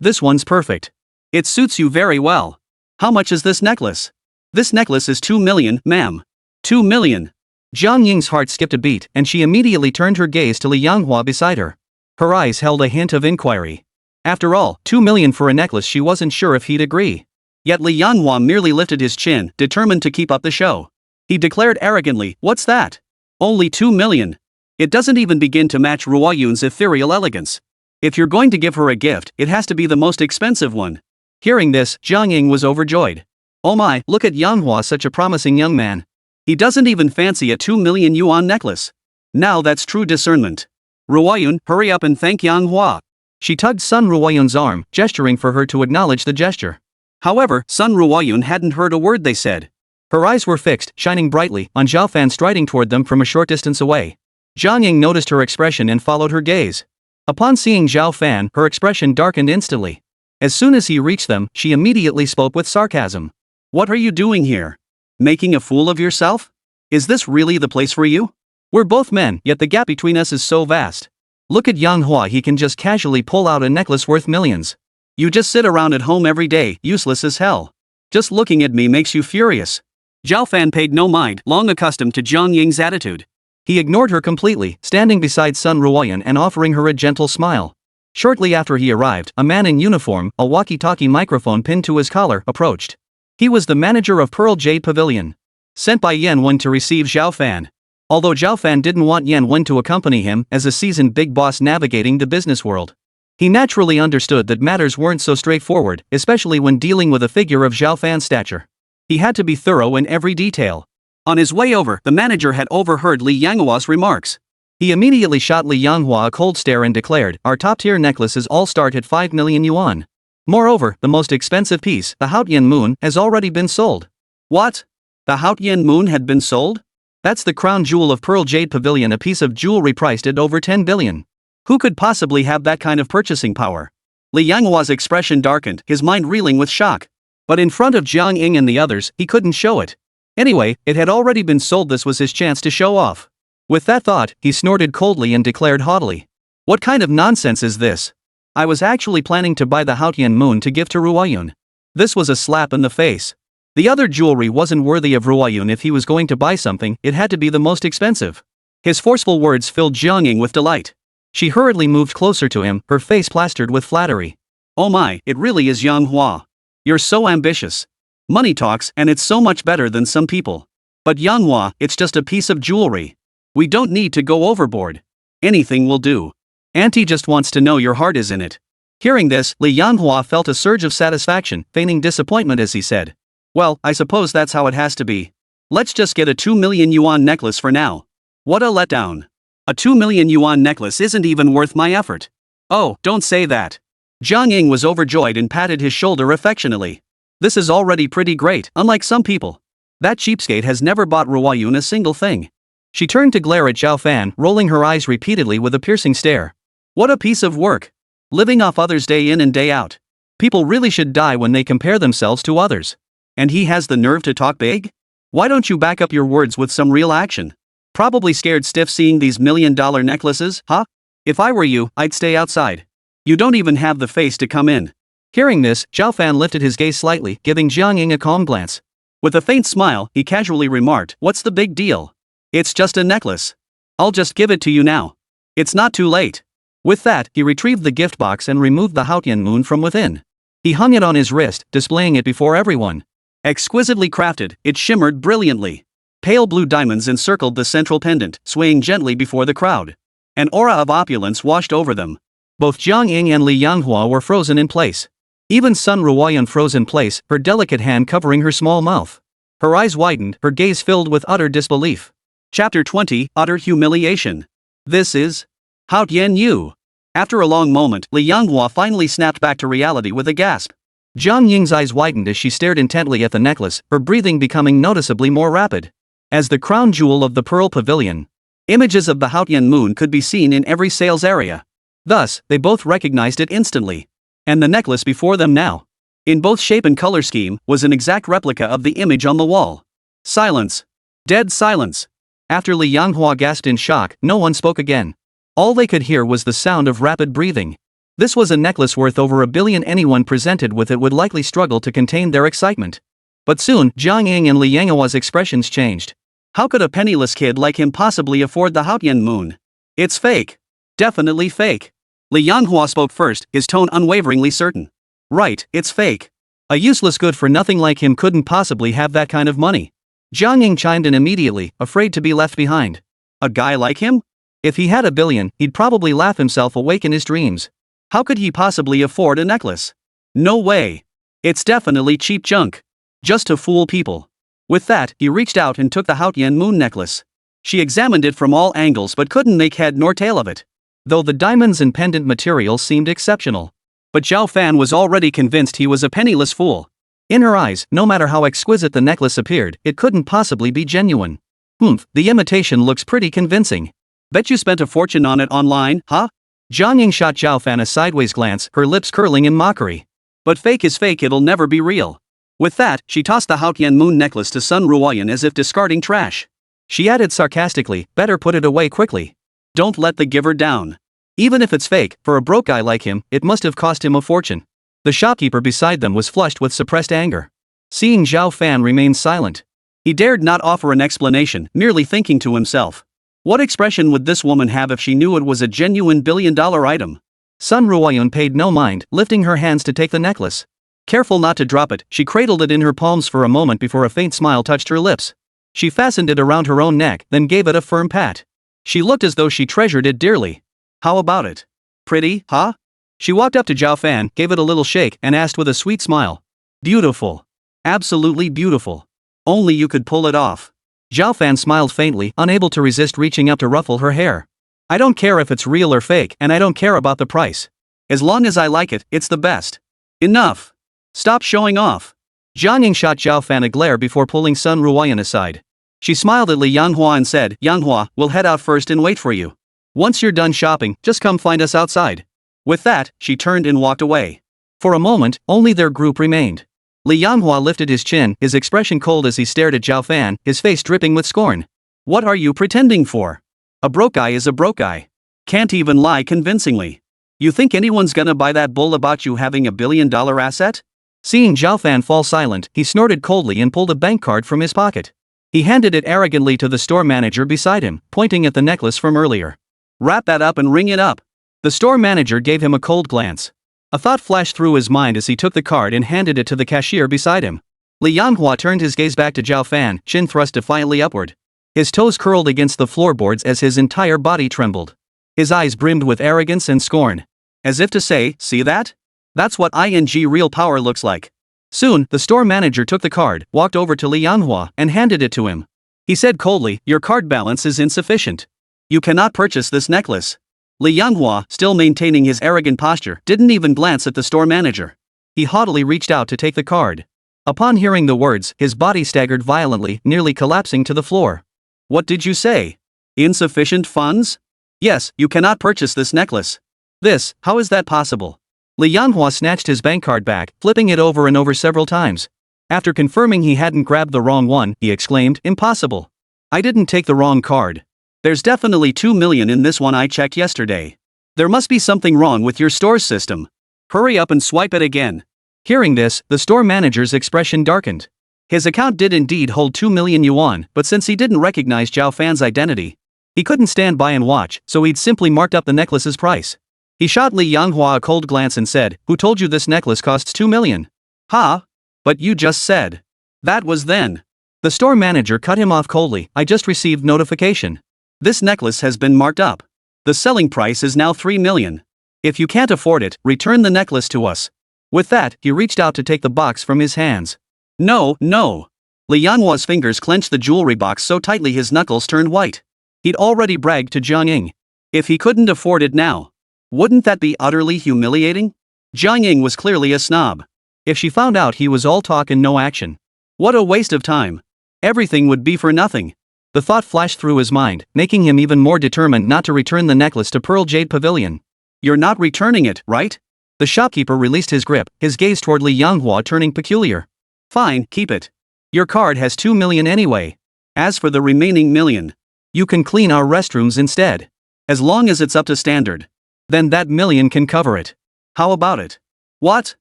This one's perfect. It suits you very well. How much is this necklace?" "This necklace is 2 million, ma'am." 2 million. Jiang Ying's heart skipped a beat, and she immediately turned her gaze to Li Yanghua beside her. Her eyes held a hint of inquiry. After all, 2 million for a necklace, she wasn't sure if he'd agree. Yet Li Yanghua merely lifted his chin, determined to keep up the show. He declared arrogantly, "What's that? Only 2 million. It doesn't even begin to match Ruoyun's ethereal elegance. If you're going to give her a gift, it has to be the most expensive one." Hearing this, Jiang Ying was overjoyed. "Oh my, look at Yanghua, such a promising young man. He doesn't even fancy a 2 million yuan necklace. Now that's true discernment. Ruoyun, hurry up and thank Yanghua." She tugged Sun Ruoyun's arm, gesturing for her to acknowledge the gesture. However, Sun Ruoyun hadn't heard a word they said. Her eyes were fixed, shining brightly, on Zhao Fan striding toward them from a short distance away. Zhang Ying noticed her expression and followed her gaze. Upon seeing Zhao Fan, her expression darkened instantly. As soon as he reached them, she immediately spoke with sarcasm. "What are you doing here? Making a fool of yourself? Is this really the place for you? We're both men, yet the gap between us is so vast. Look at Manhwa, he can just casually pull out a necklace worth millions. You just sit around at home every day, useless as hell. Just looking at me makes you furious." Zhao Fan paid no mind, long accustomed to Zhang Ying's attitude. He ignored her completely, standing beside Sun Ruoyun and offering her a gentle smile. Shortly after he arrived, a man in uniform, a walkie-talkie microphone pinned to his collar, approached. He was the manager of Pearl Jade Pavilion, sent by Yan Wen to receive Zhao Fan. Although Zhao Fan didn't want Yan Wen to accompany him as a seasoned big boss navigating the business world. He naturally understood that matters weren't so straightforward, especially when dealing with a figure of Zhao Fan's stature. He had to be thorough in every detail. On his way over, the manager had overheard Li Yanghua's remarks. He immediately shot Li Yanghua a cold stare and declared, "Our top-tier necklaces all start at 5 million yuan. Moreover, the most expensive piece, the Haotian Moon, has already been sold." What? The Haotian Moon had been sold? That's the crown jewel of Pearl Jade Pavilion, a piece of jewelry priced at over 10 billion. Who could possibly have that kind of purchasing power? Li Yanghua's expression darkened, his mind reeling with shock. But in front of Jiang Ying and the others, he couldn't show it. Anyway, it had already been sold, this was his chance to show off. With that thought, he snorted coldly and declared haughtily. "What kind of nonsense is this? I was actually planning to buy the Haotian Moon to give to Ruoyun." This was a slap in the face. The other jewelry wasn't worthy of Ruoyun. If he was going to buy something, it had to be the most expensive. His forceful words filled Jiang Ying with delight. She hurriedly moved closer to him, her face plastered with flattery. "Oh my, it really is Yang Hua. You're so ambitious. Money talks, and it's so much better than some people. But Yang Hua, it's just a piece of jewelry. We don't need to go overboard. Anything will do. Auntie just wants to know your heart is in it." Hearing this, Li Yanhua felt a surge of satisfaction, feigning disappointment as he said, "Well, I suppose that's how it has to be. Let's just get a 2 million yuan necklace for now." What a letdown. A 2 million yuan necklace isn't even worth my effort. Oh, don't say that. Jiang Ying was overjoyed and patted his shoulder affectionately. This is already pretty great, unlike some people. That cheapskate has never bought Ruoyun a single thing. She turned to glare at Zhao Fan, rolling her eyes repeatedly with a piercing stare. What a piece of work. Living off others day in and day out. People really should die when they compare themselves to others. And he has the nerve to talk big? Why don't you back up your words with some real action? Probably scared stiff seeing these $1 million necklaces, huh? If I were you, I'd stay outside. You don't even have the face to come in. Hearing this, Zhao Fan lifted his gaze slightly, giving Jiang Ying a calm glance. With a faint smile, he casually remarked, "What's the big deal? It's just a necklace. I'll just give it to you now. It's not too late." With that, he retrieved the gift box and removed the Haotian Moon from within. He hung it on his wrist, displaying it before everyone. Exquisitely crafted, it shimmered brilliantly. Pale blue diamonds encircled the central pendant, swaying gently before the crowd. An aura of opulence washed over them. Both Jiang Ying and Li Yanghua were frozen in place. Even Sun Ruoyun froze in place, her delicate hand covering her small mouth. Her eyes widened, her gaze filled with utter disbelief. Chapter 20, Utter Humiliation. This is Haotian Yu. After a long moment, Li Yanghua finally snapped back to reality with a gasp. Jiang Ying's eyes widened as she stared intently at the necklace, her breathing becoming noticeably more rapid. As the crown jewel of the Pearl Pavilion, images of the Haotian Moon could be seen in every sales area. Thus, they both recognized it instantly. And the necklace before them now, in both shape and color scheme, was an exact replica of the image on the wall. Silence. Dead silence. After Li Yanghua gasped in shock, no one spoke again. All they could hear was the sound of rapid breathing. This was a necklace worth over 1 billion. Anyone presented with it would likely struggle to contain their excitement. But soon, Jiang Ying and Li Yanghua's expressions changed. How could a penniless kid like him possibly afford the Haotian Moon? It's fake. Definitely fake. Li Yanghua spoke first, his tone unwaveringly certain. Right, it's fake. A useless good-for-nothing like him couldn't possibly have that kind of money. Jiang Ying chimed in immediately, afraid to be left behind. A guy like him? If he had 1 billion, he'd probably laugh himself awake in his dreams. How could he possibly afford a necklace? No way. It's definitely cheap junk. Just to fool people. With that, he reached out and took the Haotian Moon necklace. She examined it from all angles but couldn't make head nor tail of it. though the diamonds and pendant material seemed exceptional. But Zhao Fan was already convinced he was a penniless fool. In her eyes, no matter how exquisite the necklace appeared, it couldn't possibly be genuine. The imitation looks pretty convincing. Bet you spent a fortune on it online, huh? Zhang Ying shot Zhao Fan a sideways glance, her lips curling in mockery. But fake is fake, it'll never be real. With that, she tossed the Haotian moon necklace to Sun Ruoyan as if discarding trash. She added sarcastically, better put it away quickly. Don't let the giver down. Even if it's fake, for a broke guy like him, it must have cost him a fortune. The shopkeeper beside them was flushed with suppressed anger. Seeing Zhao Fan remain silent, he dared not offer an explanation, merely thinking to himself. What expression would this woman have if she knew it was a genuine billion-dollar item? Sun Ruoyan paid no mind, lifting her hands to take the necklace. Careful not to drop it, she cradled it in her palms for a moment before a faint smile touched her lips. She fastened it around her own neck, then gave it a firm pat. She looked as though she treasured it dearly. How about it? Pretty, huh? She walked up to Zhao Fan, gave it a little shake, and asked with a sweet smile. Beautiful. Absolutely beautiful. Only you could pull it off. Zhao Fan smiled faintly, unable to resist reaching up to ruffle her hair. I don't care if it's real or fake, and I don't care about the price. As long as I like it, it's the best. Enough. Stop showing off. Zhang Ying shot Zhao Fan a glare before pulling Sun Ruoyan aside. She smiled at Li Yanhua and said, Yanhua, we'll head out first and wait for you. Once you're done shopping, just come find us outside. With that, she turned and walked away. For a moment, only their group remained. Li Yanhua lifted his chin, his expression cold as he stared at Zhao Fan, his face dripping with scorn. What are you pretending for? A broke guy is a broke guy. Can't even lie convincingly. You think anyone's gonna buy that bull about you having a billion-dollar asset? Seeing Zhao Fan fall silent, he snorted coldly and pulled a bank card from his pocket. He handed it arrogantly to the store manager beside him, pointing at the necklace from earlier. Wrap that up and ring it up. The store manager gave him a cold glance. A thought flashed through his mind as he took the card and handed it to the cashier beside him. Li Yanhua turned his gaze back to Zhao Fan, chin thrust defiantly upward. His toes curled against the floorboards as his entire body trembled. His eyes brimmed with arrogance and scorn. As if to say, see that? That's what real power looks like. Soon, the store manager took the card, walked over to Li Yanhua, and handed it to him. He said coldly, your card balance is insufficient. You cannot purchase this necklace. Li Yanhua, still maintaining his arrogant posture, didn't even glance at the store manager. He haughtily reached out to take the card. Upon hearing the words, his body staggered violently, nearly collapsing to the floor. What did you say? Insufficient funds? Yes, you cannot purchase this necklace. This, how is that possible? Li Yanhua snatched his bank card back, flipping it over and over several times. After confirming he hadn't grabbed the wrong one, he exclaimed, impossible. I didn't take the wrong card. There's definitely 2 million in this one I checked yesterday. There must be something wrong with your store's system. Hurry up and swipe it again. Hearing this, the store manager's expression darkened. His account did indeed hold 2 million yuan, but since he didn't recognize Zhao Fan's identity, he couldn't stand by and watch, so he'd simply marked up the necklace's price. He shot Li Yanhua a cold glance and said, who told you this necklace costs 2 million? Huh? But you just said. That was then. The store manager cut him off coldly, I just received notification. This necklace has been marked up. The selling price is now 3 million. If you can't afford it, return the necklace to us. With that, he reached out to take the box from his hands. No, no. Li Yanhua's fingers clenched the jewelry box so tightly his knuckles turned white. He'd already bragged to Zhang Ying. If he couldn't afford it now, wouldn't that be utterly humiliating? Zhang Ying was clearly a snob. If she found out he was all talk and no action, what a waste of time. Everything would be for nothing. The thought flashed through his mind, making him even more determined not to return the necklace to Pearl Jade Pavilion. You're not returning it, right? The shopkeeper released his grip, his gaze toward Li Yanhua turning peculiar. Fine, keep it. Your card has 2 million anyway. As for the remaining million, you can clean our restrooms instead. As long as it's up to standard. Then that million can cover it. How about it? What?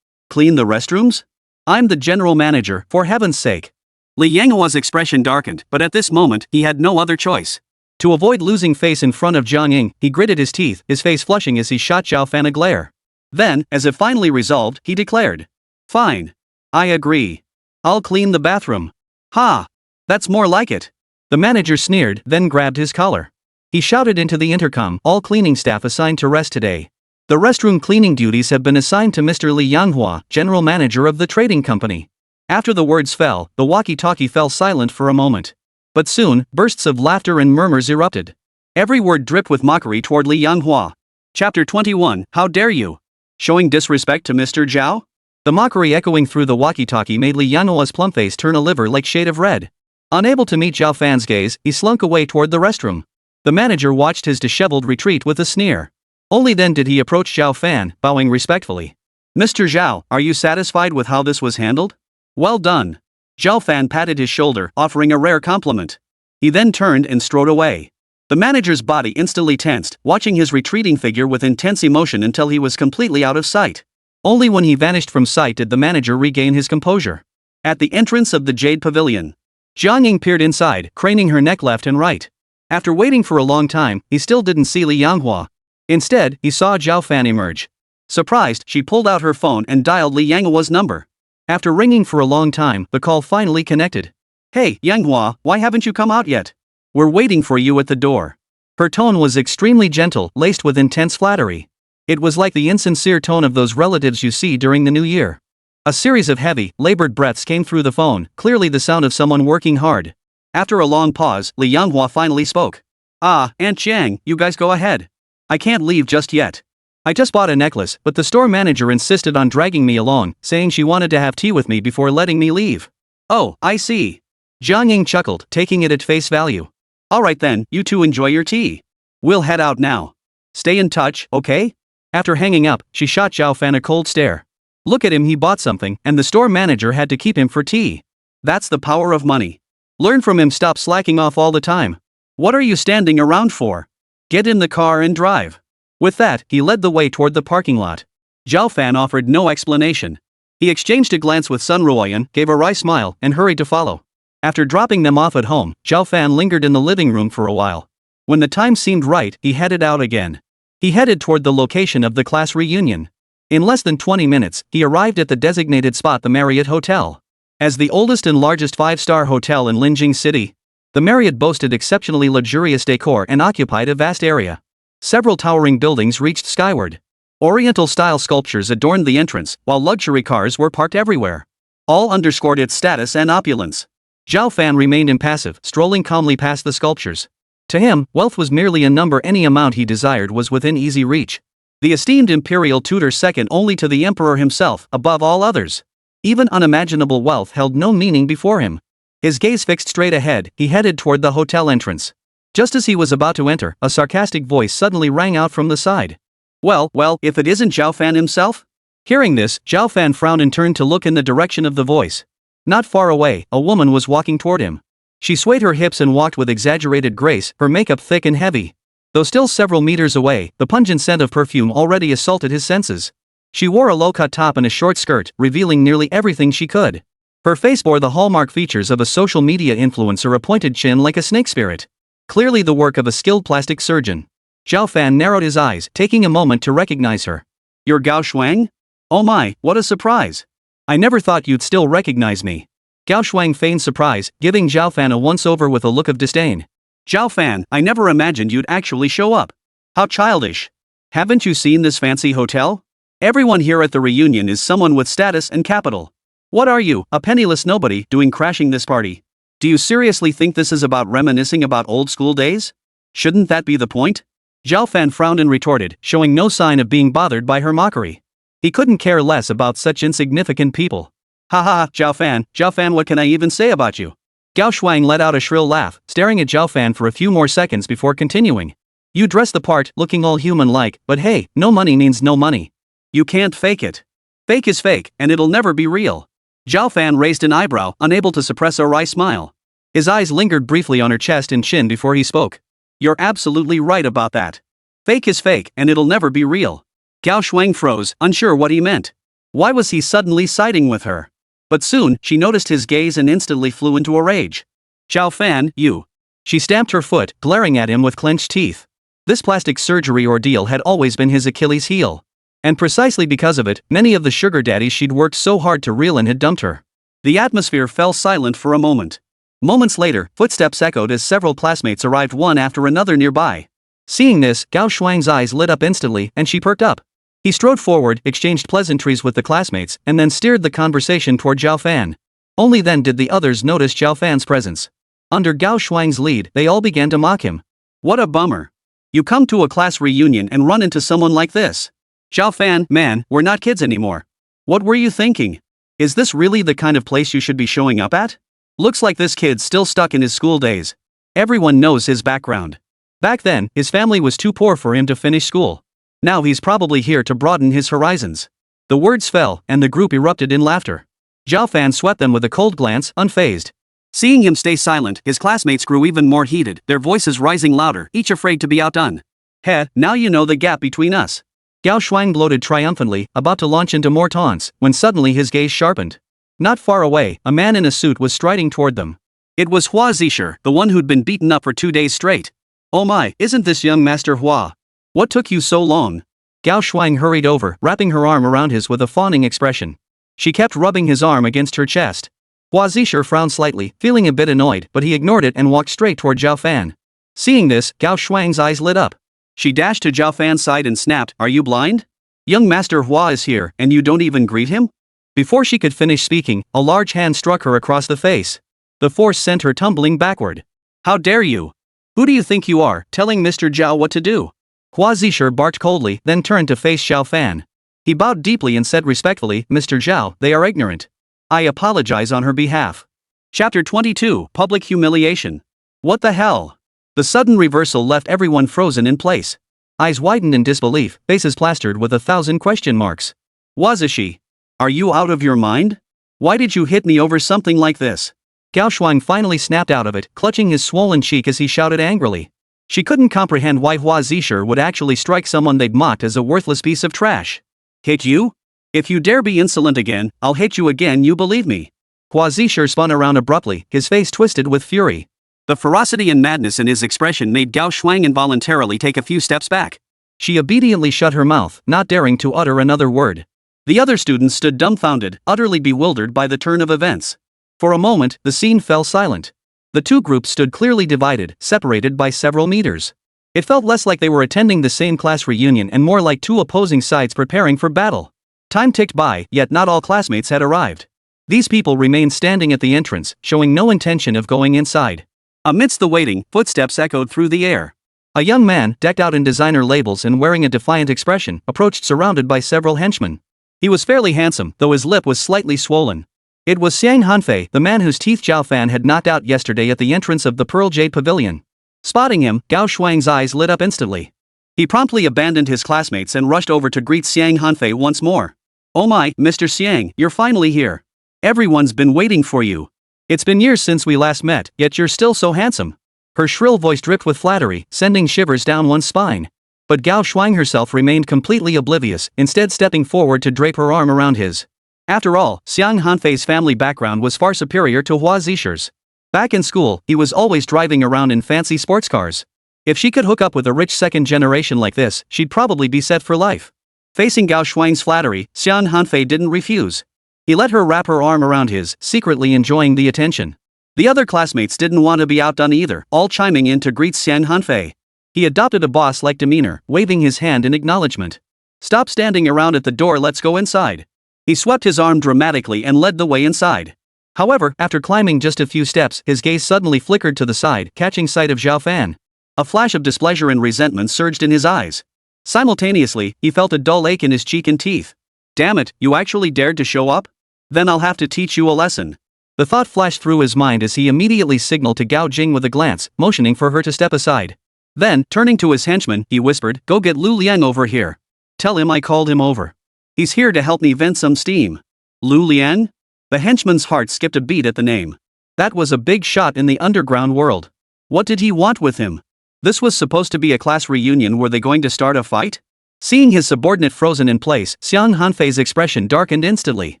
Clean the restrooms? I'm the general manager, for heaven's sake. Li Yanghua's expression darkened, but at this moment, he had no other choice. To avoid losing face in front of Zhang Ying, he gritted his teeth, his face flushing as he shot Zhao Fan a glare. Then, as if finally resolved, he declared. Fine. I agree. I'll clean the bathroom. Ha! That's more like it. The manager sneered, then grabbed his collar. He shouted into the intercom, all cleaning staff assigned to rest today. The restroom cleaning duties have been assigned to Mr. Li Yanhua, general manager of the trading company. After the words fell, the walkie-talkie fell silent for a moment. But soon, bursts of laughter and murmurs erupted. Every word dripped with mockery toward Li Yanhua. Chapter 21, How dare you? Showing disrespect to Mr. Zhao? The mockery echoing through the walkie-talkie made Li Yanhua's plump face turn a liver-like shade of red. Unable to meet Zhao Fan's gaze, he slunk away toward the restroom. The manager watched his disheveled retreat with a sneer. Only then did he approach Zhao Fan, bowing respectfully. Mr. Zhao, are you satisfied with how this was handled? Well done. Zhao Fan patted his shoulder, offering a rare compliment. He then turned and strode away. The manager's body instantly tensed, watching his retreating figure with intense emotion until he was completely out of sight. Only when he vanished from sight did the manager regain his composure. At the entrance of the Jade Pavilion, Jiang Ying peered inside, craning her neck left and right. After waiting for a long time, he still didn't see Li Yanhua. Instead, he saw Zhao Fan emerge. Surprised, she pulled out her phone and dialed Li Yanghua's number. After ringing for a long time, the call finally connected. Hey, Yanghua, why haven't you come out yet? We're waiting for you at the door. Her tone was extremely gentle, laced with intense flattery. It was like the insincere tone of those relatives you see during the new year. A series of heavy, labored breaths came through the phone, clearly the sound of someone working hard. After a long pause, Li Yanghua finally spoke. Ah, Aunt Jiang, you guys go ahead. I can't leave just yet. I just bought a necklace, but the store manager insisted on dragging me along, saying she wanted to have tea with me before letting me leave. Oh, I see. Jiang Ying chuckled, taking it at face value. Alright then, you two enjoy your tea. We'll head out now. Stay in touch, okay? After hanging up, she shot Zhao Fan a cold stare. Look at him, he bought something, and the store manager had to keep him for tea. That's the power of money. Learn from him, stop slacking off all the time. What are you standing around for? Get in the car and drive. With that, he led the way toward the parking lot. Zhao Fan offered no explanation. He exchanged a glance with Sun Ruoyan, gave a wry smile, and hurried to follow. After dropping them off at home, Zhao Fan lingered in the living room for a while. When the time seemed right, he headed out again. He headed toward the location of the class reunion. In less than 20 minutes, he arrived at the designated spot, the Marriott Hotel. As the oldest and largest 5-star hotel in Linjing City, the Marriott boasted exceptionally luxurious decor and occupied a vast area. Several towering buildings reached skyward. Oriental-style sculptures adorned the entrance, while luxury cars were parked everywhere. All underscored its status and opulence. Zhao Fan remained impassive, strolling calmly past the sculptures. To him, wealth was merely a number, any amount he desired was within easy reach. The esteemed imperial tutor, second only to the emperor himself, above all others. Even unimaginable wealth held no meaning before him. His gaze fixed straight ahead, he headed toward the hotel entrance. Just as he was about to enter, a sarcastic voice suddenly rang out from the side. Well, if it isn't Zhao Fan himself? Hearing this, Zhao Fan frowned and turned to look in the direction of the voice. Not far away, a woman was walking toward him. She swayed her hips and walked with exaggerated grace, her makeup thick and heavy. Though still several meters away, the pungent scent of perfume already assaulted his senses. She wore a low-cut top and a short skirt, revealing nearly everything she could. Her face bore the hallmark features of a social media influencer, a pointed chin like a snake spirit. Clearly the work of a skilled plastic surgeon. Zhao Fan narrowed his eyes, taking a moment to recognize her. You're Gao Shuang? Oh my, what a surprise. I never thought you'd still recognize me. Gao Shuang feigned surprise, giving Zhao Fan a once-over with a look of disdain. Zhao Fan, I never imagined you'd actually show up. How childish. Haven't you seen this fancy hotel? Everyone here at the reunion is someone with status and capital. What are you, a penniless nobody, doing crashing this party? Do you seriously think this is about reminiscing about old school days? Shouldn't that be the point? Zhao Fan frowned and retorted, showing no sign of being bothered by her mockery. He couldn't care less about such insignificant people. Haha, Zhao Fan, what can I even say about you? Gao Shuang let out a shrill laugh, staring at Zhao Fan for a few more seconds before continuing. You dress the part, looking all human-like, but hey, no money means no money. You can't fake it. Fake is fake, and it'll never be real. Zhao Fan raised an eyebrow, unable to suppress a wry smile. His eyes lingered briefly on her chest and chin before he spoke. You're absolutely right about that. Fake is fake, and it'll never be real. Gao Shuang froze, unsure what he meant. Why was he suddenly siding with her? But soon, she noticed his gaze and instantly flew into a rage. Zhao Fan, you. She stamped her foot, glaring at him with clenched teeth. This plastic surgery ordeal had always been his Achilles heel. And precisely because of it, many of the sugar daddies she'd worked so hard to reel in had dumped her. The atmosphere fell silent for a moment. Moments later, footsteps echoed as several classmates arrived one after another nearby. Seeing this, Gao Shuang's eyes lit up instantly, and she perked up. He strode forward, exchanged pleasantries with the classmates, and then steered the conversation toward Zhao Fan. Only then did the others notice Zhao Fan's presence. Under Gao Shuang's lead, they all began to mock him. What a bummer. You come to a class reunion and run into someone like this. Zhao Fan, man, we're not kids anymore. What were you thinking? Is this really the kind of place you should be showing up at? Looks like this kid's still stuck in his school days. Everyone knows his background. Back then, his family was too poor for him to finish school. Now he's probably here to broaden his horizons. The words fell, and the group erupted in laughter. Zhao Fan swept them with a cold glance, unfazed. Seeing him stay silent, his classmates grew even more heated, their voices rising louder, each afraid to be outdone. Heh, now you know the gap between us. Gao Shuang gloated triumphantly, about to launch into more taunts, when suddenly his gaze sharpened. Not far away, a man in a suit was striding toward them. It was Hua Zisher, the one who'd been beaten up for 2 days straight. Oh my, isn't this young Master Hua? What took you so long? Gao Shuang hurried over, wrapping her arm around his with a fawning expression. She kept rubbing his arm against her chest. Hua Zisher frowned slightly, feeling a bit annoyed, but he ignored it and walked straight toward Zhao Fan. Seeing this, Gao Shuang's eyes lit up. She dashed to Zhao Fan's side and snapped, "Are you blind? Young Master Hua is here, and you don't even greet him?" Before she could finish speaking, a large hand struck her across the face. The force sent her tumbling backward. "How dare you? Who do you think you are, telling Mr. Zhao what to do?" Hua Zisher barked coldly, then turned to face Zhao Fan. He bowed deeply and said respectfully, "Mr. Zhao, they are ignorant. I apologize on her behalf." Chapter 22, Public Humiliation. What the hell? The sudden reversal left everyone frozen in place. Eyes widened in disbelief, faces plastered with 1,000 question marks. Wazishi, are you out of your mind? Why did you hit me over something like this? Gao Shuang finally snapped out of it, clutching his swollen cheek as he shouted angrily. She couldn't comprehend why Hua Zisher would actually strike someone they'd mocked as a worthless piece of trash. Hit you? If you dare be insolent again, I'll hit you again, you believe me. Hua Zisher spun around abruptly, his face twisted with fury. The ferocity and madness in his expression made Gao Shuang involuntarily take a few steps back. She obediently shut her mouth, not daring to utter another word. The other students stood dumbfounded, utterly bewildered by the turn of events. For a moment, the scene fell silent. The two groups stood clearly divided, separated by several meters. It felt less like they were attending the same class reunion and more like two opposing sides preparing for battle. Time ticked by, yet not all classmates had arrived. These people remained standing at the entrance, showing no intention of going inside. Amidst the waiting, footsteps echoed through the air. A young man, decked out in designer labels and wearing a defiant expression, approached surrounded by several henchmen. He was fairly handsome, though his lip was slightly swollen. It was Xiang Hanfei, the man whose teeth Zhao Fan had knocked out yesterday at the entrance of the Pearl Jade Pavilion. Spotting him, Gao Shuang's eyes lit up instantly. He promptly abandoned his classmates and rushed over to greet Xiang Hanfei once more. "Oh my, Mr. Xiang, you're finally here. Everyone's been waiting for you. It's been years since we last met, yet you're still so handsome." Her shrill voice dripped with flattery, sending shivers down one's spine. But Gao Shuang herself remained completely oblivious, instead stepping forward to drape her arm around his. After all, Xiang Hanfei's family background was far superior to Hua Zisher's. Back in school, he was always driving around in fancy sports cars. If she could hook up with a rich second generation like this, she'd probably be set for life. Facing Gao Shuang's flattery, Xiang Hanfei didn't refuse. He let her wrap her arm around his, secretly enjoying the attention. The other classmates didn't want to be outdone either, all chiming in to greet Xiang Hanfei. He adopted a boss-like demeanor, waving his hand in acknowledgement. "Stop standing around at the door, let's go inside." He swept his arm dramatically and led the way inside. However, after climbing just a few steps, his gaze suddenly flickered to the side, catching sight of Zhao Fan. A flash of displeasure and resentment surged in his eyes. Simultaneously, he felt a dull ache in his cheek and teeth. "Damn it, you actually dared to show up? Then I'll have to teach you a lesson." The thought flashed through his mind as he immediately signaled to Gao Jing with a glance, motioning for her to step aside. Then, turning to his henchman, he whispered, "Go get Lu Liang over here. Tell him I called him over. He's here to help me vent some steam." Lu Liang? The henchman's heart skipped a beat at the name. That was a big shot in the underground world. What did he want with him? This was supposed to be a class reunion. Were they going to start a fight? Seeing his subordinate frozen in place, Xiang Hanfei's expression darkened instantly.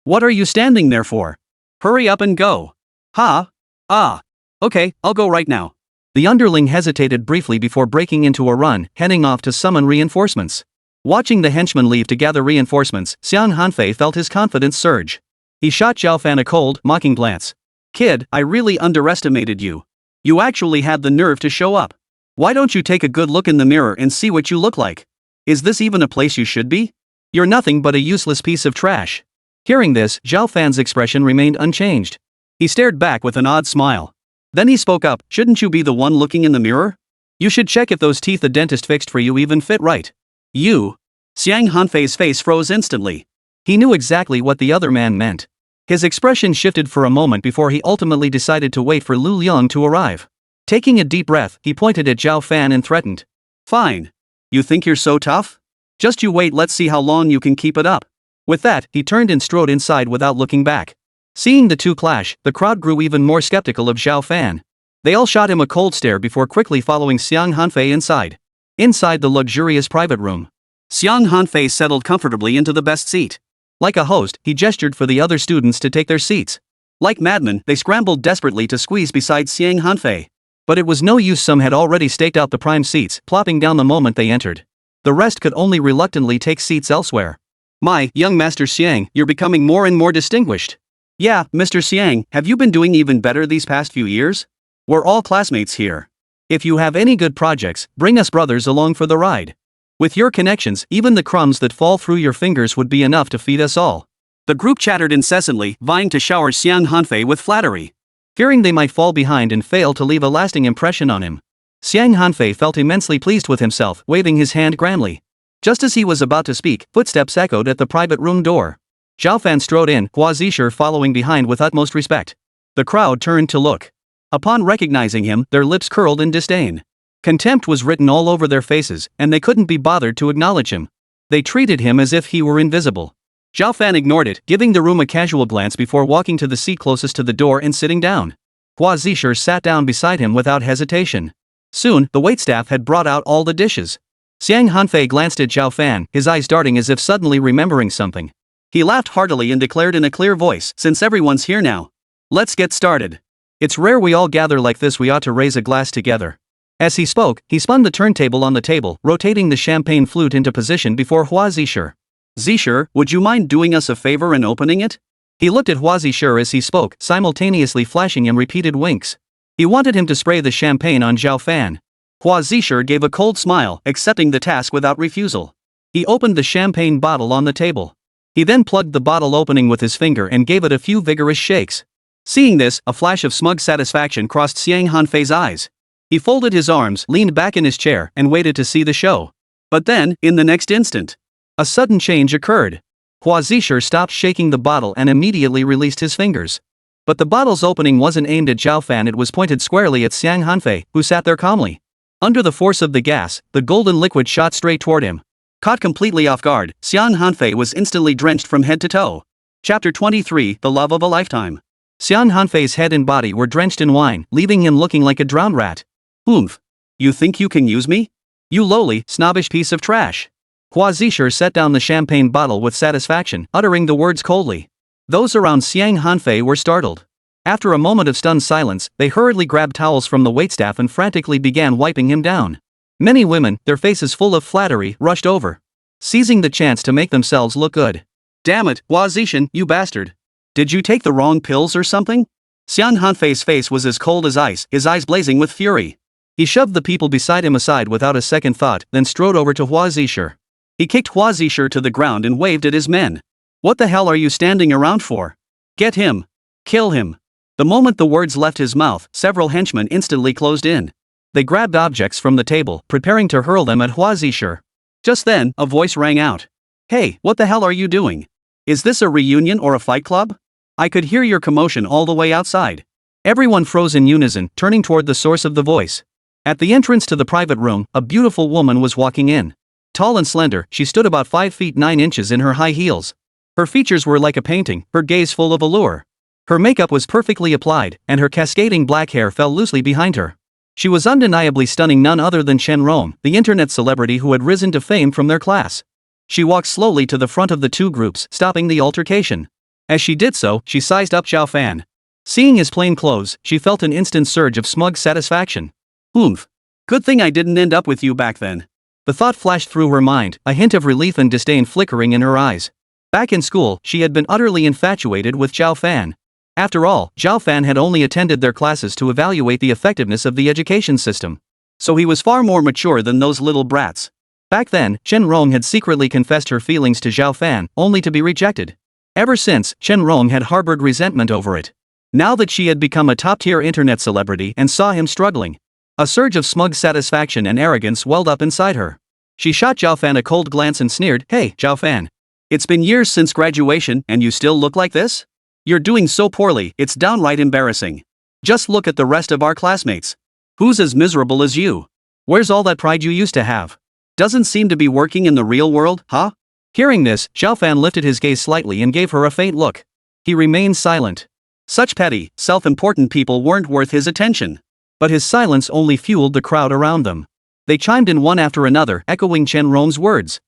"What are you standing there for? Hurry up and go." "Ha? Ah. Okay, I'll go right now." The underling hesitated briefly before breaking into a run, heading off to summon reinforcements. Watching the henchman leave to gather reinforcements, Xiang Hanfei felt his confidence surge. He shot Zhao Fan a cold, mocking glance. "Kid, I really underestimated you. You actually had the nerve to show up. Why don't you take a good look in the mirror and see what you look like? Is this even a place you should be? You're nothing but a useless piece of trash." Hearing this, Zhao Fan's expression remained unchanged. He stared back with an odd smile. Then he spoke up, "Shouldn't you be the one looking in the mirror? You should check if those teeth the dentist fixed for you even fit right. You. Xiang Hanfei's face froze instantly. He knew exactly what the other man meant. His expression shifted for a moment before he ultimately decided to wait for Lu Liang to arrive. Taking a deep breath, he pointed at Zhao Fan and threatened. Fine. You think you're so tough? Just you wait, let's see how long you can keep it up. With that, he turned and strode inside without looking back. Seeing the two clash, the crowd grew even more skeptical of Zhao Fan. They all shot him a cold stare before quickly following Xiang Hanfei inside. Inside the luxurious private room, Xiang Hanfei settled comfortably into the best seat. Like a host, he gestured for the other students to take their seats. Like madmen, they scrambled desperately to squeeze beside Xiang Hanfei. But it was no use, some had already staked out the prime seats, plopping down the moment they entered. The rest could only reluctantly take seats elsewhere. My, young Master Xiang, you're becoming more and more distinguished. Yeah, Mr. Xiang, have you been doing even better these past few years? We're all classmates here. If you have any good projects, bring us brothers along for the ride. With your connections, even the crumbs that fall through your fingers would be enough to feed us all. The group chattered incessantly, vying to shower Xiang Hanfei with flattery. Fearing they might fall behind and fail to leave a lasting impression on him, Xiang Hanfei felt immensely pleased with himself, waving his hand grandly. Just as he was about to speak, footsteps echoed at the private room door. Zhao Fan strode in, Hua Zisher following behind with utmost respect. The crowd turned to look. Upon recognizing him, their lips curled in disdain. Contempt was written all over their faces, and they couldn't be bothered to acknowledge him. They treated him as if he were invisible. Zhao Fan ignored it, giving the room a casual glance before walking to the seat closest to the door and sitting down. Hua Zisher sat down beside him without hesitation. Soon, the waitstaff had brought out all the dishes. Xiang Hanfei glanced at Zhao Fan, his eyes darting as if suddenly remembering something. He laughed heartily and declared in a clear voice, since everyone's here now, let's get started. It's rare we all gather like this, we ought to raise a glass together. As he spoke, he spun the turntable on the table, rotating the champagne flute into position before Hua Zisher. Zisher, would you mind doing us a favor and opening it? He looked at Hua Zisher as he spoke, simultaneously flashing him repeated winks. He wanted him to spray the champagne on Zhao Fan. Hua Zisher gave a cold smile, accepting the task without refusal. He opened the champagne bottle on the table. He then plugged the bottle opening with his finger and gave it a few vigorous shakes. Seeing this, a flash of smug satisfaction crossed Xiang Hanfei's eyes. He folded his arms, leaned back in his chair, and waited to see the show. But then, in the next instant, a sudden change occurred. Hua Zisher stopped shaking the bottle and immediately released his fingers. But the bottle's opening wasn't aimed at Zhao Fan, it was pointed squarely at Xiang Hanfei, who sat there calmly. Under the force of the gas, the golden liquid shot straight toward him. Caught completely off guard, Xiang Hanfei was instantly drenched from head to toe. Chapter 23, The Love of a Lifetime. Xiang Hanfei's head and body were drenched in wine, leaving him looking like a drowned rat. Oomph. You think you can use me? You lowly, snobbish piece of trash. Hua Zisher set down the champagne bottle with satisfaction, uttering the words coldly. Those around Xiang Hanfei were startled. After a moment of stunned silence, they hurriedly grabbed towels from the waitstaff and frantically began wiping him down. Many women, their faces full of flattery, rushed over, seizing the chance to make themselves look good. Damn it, Hua Zishan, you bastard. Did you take the wrong pills or something? Xiang Hanfei's face was as cold as ice, his eyes blazing with fury. He shoved the people beside him aside without a second thought, then strode over to Hua Zisher. He kicked Hua Zisher to the ground and waved at his men. What the hell are you standing around for? Get him. Kill him. The moment the words left his mouth, several henchmen instantly closed in. They grabbed objects from the table, preparing to hurl them at Hua Zisher. Just then, a voice rang out. Hey, what the hell are you doing? Is this a reunion or a fight club? I could hear your commotion all the way outside. Everyone froze in unison, turning toward the source of the voice. At the entrance to the private room, a beautiful woman was walking in. Tall and slender, she stood about 5 feet 9 inches in her high heels. Her features were like a painting, her gaze full of allure. Her makeup was perfectly applied, and her cascading black hair fell loosely behind her. She was undeniably stunning, none other than Chen Rong, the internet celebrity who had risen to fame from their class. She walked slowly to the front of the two groups, stopping the altercation. As she did so, she sized up Zhao Fan. Seeing his plain clothes, she felt an instant surge of smug satisfaction. Oomph. Good thing I didn't end up with you back then. The thought flashed through her mind, a hint of relief and disdain flickering in her eyes. Back in school, she had been utterly infatuated with Zhao Fan. After all, Zhao Fan had only attended their classes to evaluate the effectiveness of the education system. So he was far more mature than those little brats. Back then, Chen Rong had secretly confessed her feelings to Zhao Fan, only to be rejected. Ever since, Chen Rong had harbored resentment over it. Now that she had become a top-tier internet celebrity and saw him struggling, A surge of smug satisfaction and arrogance welled up inside her. She shot Zhao Fan a cold glance and sneered, "Hey, Zhao Fan. It's been years since graduation and you still look like this? You're doing so poorly, it's downright embarrassing. Just look at the rest of our classmates. Who's as miserable as you? Where's all that pride you used to have? Doesn't seem to be working in the real world, huh?" Hearing this, Zhao Fan lifted his gaze slightly and gave her a faint look. He remained silent. Such petty, self-important people weren't worth his attention. But his silence only fueled the crowd around them. They chimed in one after another, echoing Chen Rong's words.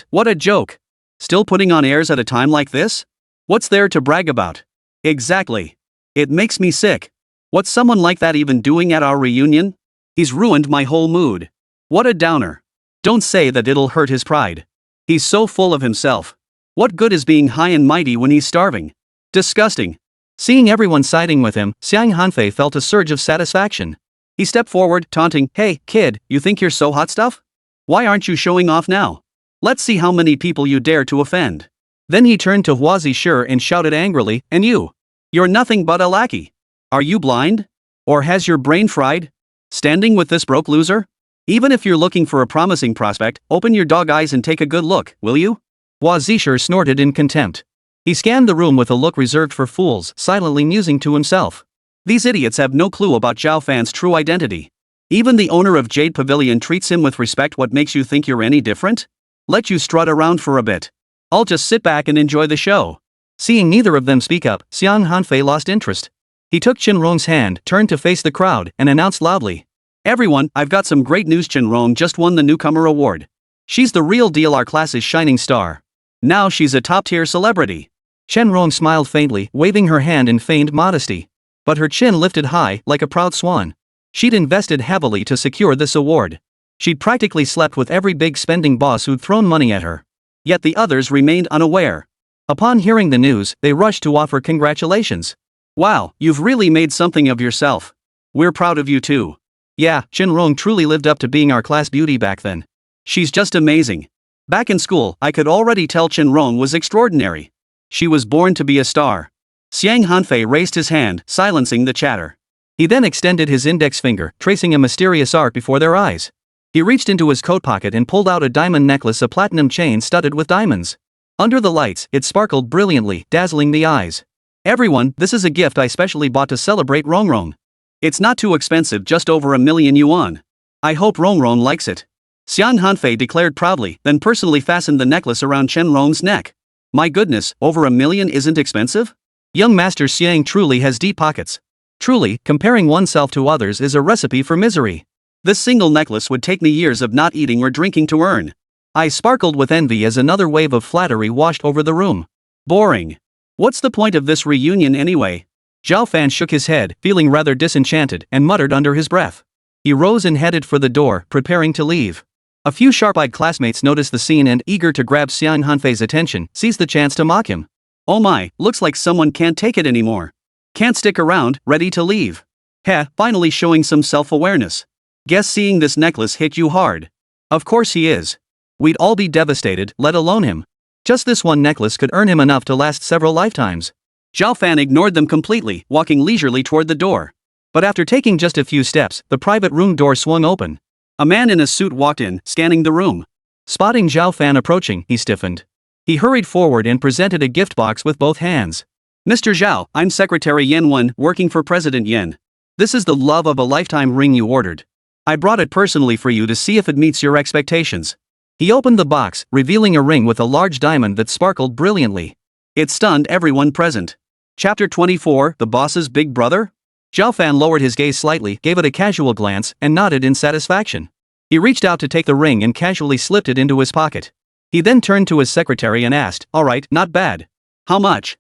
What a joke. Still putting on airs at a time like this? What's there to brag about? Exactly. It makes me sick. What's someone like that even doing at our reunion? He's ruined my whole mood. What a downer. Don't say that it'll hurt his pride. He's so full of himself. What good is being high and mighty when he's starving? Disgusting. Seeing everyone siding with him, Xiang Hanfei felt a surge of satisfaction. He stepped forward, taunting, "Hey, kid, you think you're so hot stuff? Why aren't you showing off now? Let's see how many people you dare to offend." Then he turned to Huazi Shi and shouted angrily, "And you? You're nothing but a lackey. Are you blind? Or has your brain fried? Standing with this broke loser? Even if you're looking for a promising prospect, open your dog eyes and take a good look, will you?" Huazi Shi snorted in contempt. He scanned the room with a look reserved for fools, silently musing to himself. These idiots have no clue about Zhao Fan's true identity. Even the owner of Jade Pavilion treats him with respect. What makes you think you're any different? Let you strut around for a bit. I'll just sit back and enjoy the show. Seeing neither of them speak up, Xiang Hanfei lost interest. He took Chen Rong's hand, turned to face the crowd, and announced loudly, "Everyone, I've got some great news. Chen Rong just won the newcomer award. She's the real deal, our class's shining star. Now she's a top-tier celebrity." Chen Rong smiled faintly, waving her hand in feigned modesty. But her chin lifted high, like a proud swan. She'd invested heavily to secure this award. She'd practically slept with every big spending boss who'd thrown money at her. Yet the others remained unaware. Upon hearing the news, they rushed to offer congratulations. "Wow, you've really made something of yourself. We're proud of you too. Yeah, Chen Rong truly lived up to being our class beauty back then. She's just amazing. Back in school, I could already tell Chen Rong was extraordinary. She was born to be a star." Xiang Hanfei raised his hand, silencing the chatter. He then extended his index finger, tracing a mysterious arc before their eyes. He reached into his coat pocket and pulled out a diamond necklace, a platinum chain studded with diamonds. Under the lights, it sparkled brilliantly, dazzling the eyes. "Everyone, this is a gift I specially bought to celebrate Rongrong. It's not too expensive, just over 1,000,000 yuan. I hope Rongrong likes it." Xiang Hanfei declared proudly, then personally fastened the necklace around Chen Rong's neck. "My goodness, over 1,000,000 isn't expensive? Young Master Xiang truly has deep pockets. Truly, comparing oneself to others is a recipe for misery. This single necklace would take me years of not eating or drinking to earn." Eyes sparkled with envy as another wave of flattery washed over the room. Boring. What's the point of this reunion anyway? Zhao Fan shook his head, feeling rather disenchanted, and muttered under his breath. He rose and headed for the door, preparing to leave. A few sharp-eyed classmates noticed the scene and, eager to grab Xiang Hanfei's attention, seized the chance to mock him. "Oh my, looks like someone can't take it anymore. Can't stick around, ready to leave. Heh, finally showing some self-awareness. Guess seeing this necklace hit you hard. Of course he is. We'd all be devastated, let alone him. Just this one necklace could earn him enough to last several lifetimes." Zhao Fan ignored them completely, walking leisurely toward the door. But after taking just a few steps, the private room door swung open. A man in a suit walked in, scanning the room. Spotting Zhao Fan approaching, he stiffened. He hurried forward and presented a gift box with both hands. "Mr. Zhao, I'm Secretary Yan Wen, working for President Yan. This is the love of a lifetime ring you ordered. I brought it personally for you to see if it meets your expectations." He opened the box, revealing a ring with a large diamond that sparkled brilliantly. It stunned everyone present. Chapter 24, The Boss's Big Brother? Zhao Fan lowered his gaze slightly, gave it a casual glance, and nodded in satisfaction. He reached out to take the ring and casually slipped it into his pocket. He then turned to his secretary and asked, "Alright, not bad. How much?"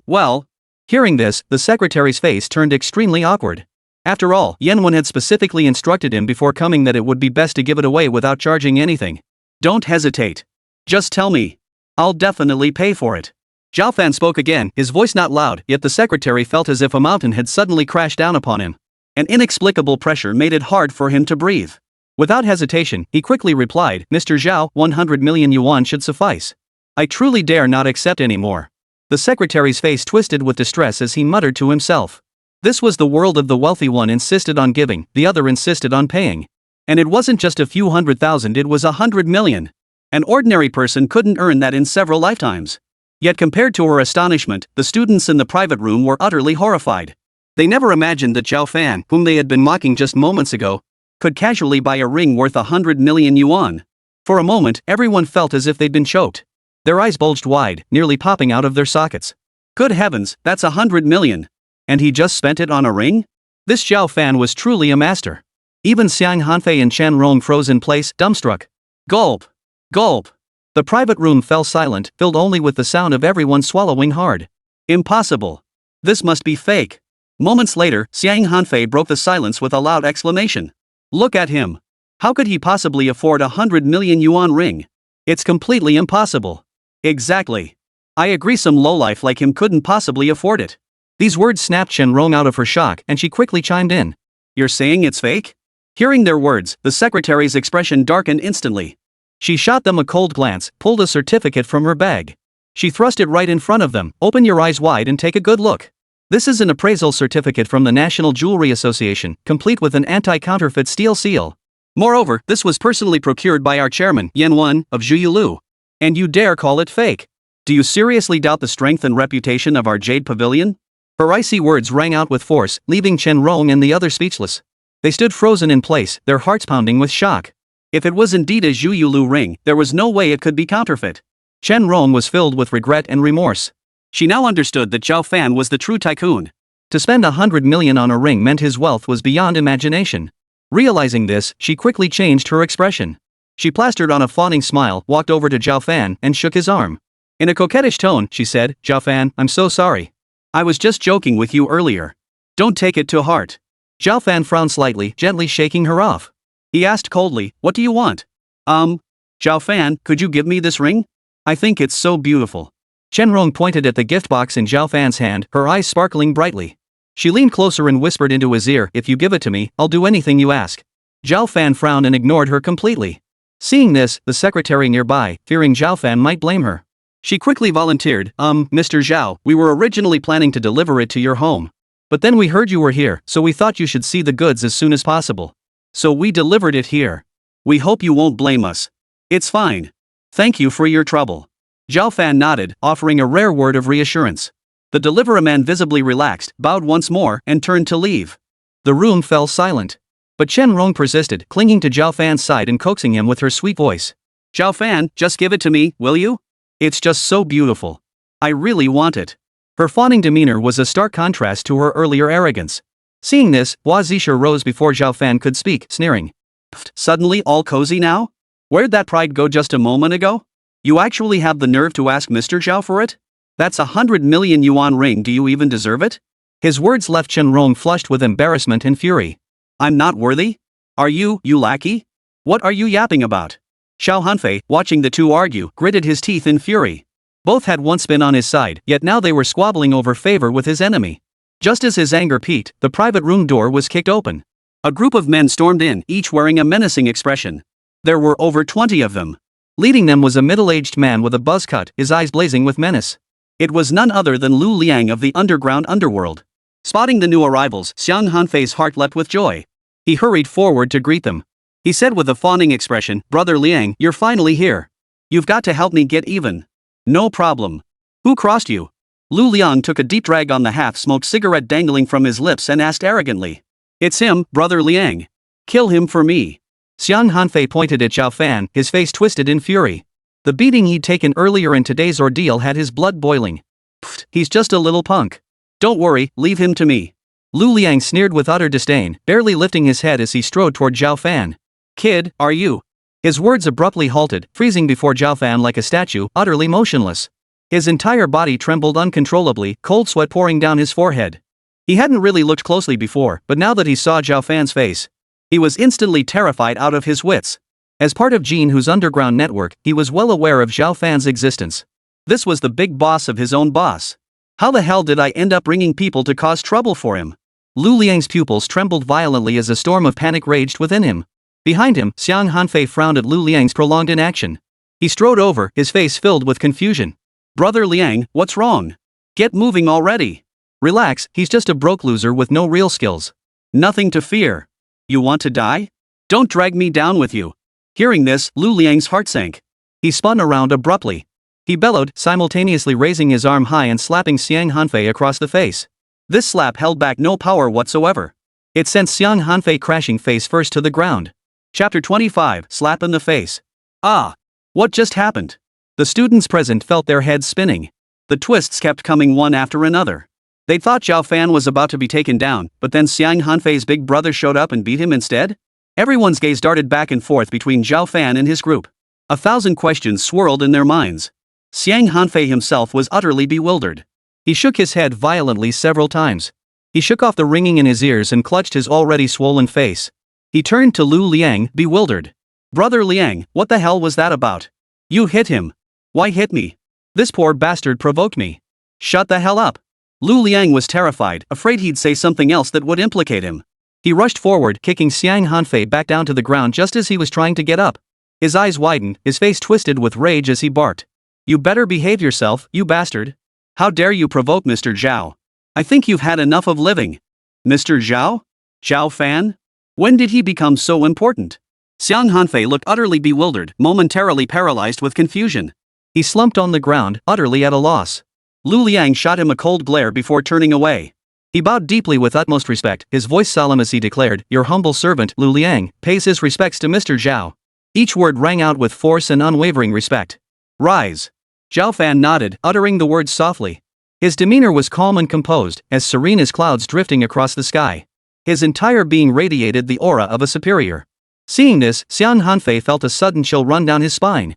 Well. Hearing this, the secretary's face turned extremely awkward. After all, Yanwen had specifically instructed him before coming that it would be best to give it away without charging anything. "Don't hesitate. Just tell me. I'll definitely pay for it." Zhao Fan spoke again, his voice not loud, yet the secretary felt as if a mountain had suddenly crashed down upon him. An inexplicable pressure made it hard for him to breathe. Without hesitation, he quickly replied, "Mr. Zhao, 100 million yuan should suffice. I truly dare not accept any more." The secretary's face twisted with distress as he muttered to himself. This was the world of the wealthy one insisted on giving, the other insisted on paying. And it wasn't just a few 100,000, it was 100 million. An ordinary person couldn't earn that in several lifetimes. Yet compared to her astonishment, the students in the private room were utterly horrified. They never imagined that Zhao Fan, whom they had been mocking just moments ago, could casually buy a ring worth 100 million yuan. For a moment, everyone felt as if they'd been choked. Their eyes bulged wide, nearly popping out of their sockets. Good heavens, that's 100 million. And he just spent it on a ring? This Zhao Fan was truly a master. Even Xiang Hanfei and Chen Rong froze in place, dumbstruck. Gulp! Gulp! The private room fell silent, filled only with the sound of everyone swallowing hard. Impossible. This must be fake. Moments later, Xiang Hanfei broke the silence with a loud exclamation. Look at him. How could he possibly afford 100 million yuan ring? It's completely impossible. Exactly. I agree, some lowlife like him couldn't possibly afford it. These words snapped Chen Rong out of her shock, and she quickly chimed in. You're saying it's fake? Hearing their words, the secretary's expression darkened instantly. She shot them a cold glance, pulled a certificate from her bag. She thrust it right in front of them. Open your eyes wide and take a good look. This is an appraisal certificate from the National Jewelry Association, complete with an anti-counterfeit steel seal. Moreover, this was personally procured by our chairman, Yan Wen, of Zhuyulu. And you dare call it fake? Do you seriously doubt the strength and reputation of our Jade Pavilion? Her icy words rang out with force, leaving Chen Rong and the others speechless. They stood frozen in place, their hearts pounding with shock. If it was indeed a Zhuyulu ring, there was no way it could be counterfeit. Chen Rong was filled with regret and remorse. She now understood that Zhao Fan was the true tycoon. To spend 100 million on a ring meant his wealth was beyond imagination. Realizing this, she quickly changed her expression. She plastered on a fawning smile, walked over to Zhao Fan, and shook his arm. In a coquettish tone, she said, Zhao Fan, I'm so sorry. I was just joking with you earlier. Don't take it to heart. Zhao Fan frowned slightly, gently shaking her off. He asked coldly, what do you want? Zhao Fan, could you give me this ring? I think it's so beautiful. Chen Rong pointed at the gift box in Zhao Fan's hand, her eyes sparkling brightly. She leaned closer and whispered into his ear, if you give it to me, I'll do anything you ask. Zhao Fan frowned and ignored her completely. Seeing this, the secretary nearby, fearing Zhao Fan might blame her. She quickly volunteered, Mr. Zhao, we were originally planning to deliver it to your home. But then we heard you were here, so we thought you should see the goods as soon as possible. So we delivered it here. We hope you won't blame us. It's fine. Thank you for your trouble. Zhao Fan nodded, offering a rare word of reassurance. The deliverer man visibly relaxed, bowed once more, and turned to leave. The room fell silent. But Chen Rong persisted, clinging to Zhao Fan's side and coaxing him with her sweet voice. Zhao Fan, just give it to me, will you? It's just so beautiful. I really want it. Her fawning demeanor was a stark contrast to her earlier arrogance. Seeing this, Hua Zisha rose before Zhao Fan could speak, sneering. Pfft, suddenly all cozy now? Where'd that pride go just a moment ago? You actually have the nerve to ask Mr. Zhao for it? That's 100 million yuan ring, do you even deserve it? His words left Chen Rong flushed with embarrassment and fury. I'm not worthy? Are you lackey? What are you yapping about? Xiao Hanfei, watching the two argue, gritted his teeth in fury. Both had once been on his side, yet now they were squabbling over favor with his enemy. Just as his anger peaked, the private room door was kicked open. A group of men stormed in, each wearing a menacing expression. There were over 20 of them. Leading them was a middle-aged man with a buzz cut, his eyes blazing with menace. It was none other than Lu Liang of the underground underworld. Spotting the new arrivals, Xiang Hanfei's heart leapt with joy. He hurried forward to greet them. He said with a fawning expression, Brother Liang, you're finally here. You've got to help me get even. No problem. Who crossed you? Lu Liang took a deep drag on the half-smoked cigarette dangling from his lips and asked arrogantly. It's him, Brother Liang. Kill him for me. Xiang Hanfei pointed at Zhao Fan, his face twisted in fury. The beating he'd taken earlier in today's ordeal had his blood boiling. Pfft, he's just a little punk. Don't worry, leave him to me. Lu Liang sneered with utter disdain, barely lifting his head as he strode toward Zhao Fan. Kid, are you? His words abruptly halted, freezing before Zhao Fan like a statue, utterly motionless. His entire body trembled uncontrollably, cold sweat pouring down his forehead. He hadn't really looked closely before, but now that he saw Zhao Fan's face, he was instantly terrified out of his wits. As part of Jinhu's underground network, he was well aware of Zhao Fan's existence. This was the big boss of his own boss. How the hell did I end up bringing people to cause trouble for him? Lu Liang's pupils trembled violently as a storm of panic raged within him. Behind him, Xiang Hanfei frowned at Lu Liang's prolonged inaction. He strode over, his face filled with confusion. Brother Liang, what's wrong? Get moving already. Relax, he's just a broke loser with no real skills. Nothing to fear. You want to die? Don't drag me down with you. Hearing this, Lu Liang's heart sank. He spun around abruptly. He bellowed, simultaneously raising his arm high and slapping Xiang Hanfei across the face. This slap held back no power whatsoever. It sent Xiang Hanfei crashing face first to the ground. Chapter 25, Slap in the Face. Ah! What just happened? The students present felt their heads spinning. The twists kept coming one after another. They thought Zhao Fan was about to be taken down, but then Xiang Hanfei's big brother showed up and beat him instead? Everyone's gaze darted back and forth between Zhao Fan and his group. 1,000 questions swirled in their minds. Xiang Hanfei himself was utterly bewildered. He shook his head violently several times. He shook off the ringing in his ears and clutched his already swollen face. He turned to Lu Liang, bewildered. Brother Liang, what the hell was that about? You hit him. Why hit me? This poor bastard provoked me. Shut the hell up. Lu Liang was terrified, afraid he'd say something else that would implicate him. He rushed forward, kicking Xiang Hanfei back down to the ground just as he was trying to get up. His eyes widened, his face twisted with rage as he barked. You better behave yourself, you bastard. How dare you provoke Mr. Zhao? I think you've had enough of living. Mr. Zhao? Zhao Fan? When did he become so important? Xiang Hanfei looked utterly bewildered, momentarily paralyzed with confusion. He slumped on the ground, utterly at a loss. Lu Liang shot him a cold glare before turning away. He bowed deeply with utmost respect, his voice solemn as he declared, Your humble servant, Lu Liang, pays his respects to Mr. Zhao. Each word rang out with force and unwavering respect. Rise. Zhao Fan nodded, uttering the words softly. His demeanor was calm and composed, as serene as clouds drifting across the sky. His entire being radiated the aura of a superior. Seeing this, Xiang Hanfei felt a sudden chill run down his spine.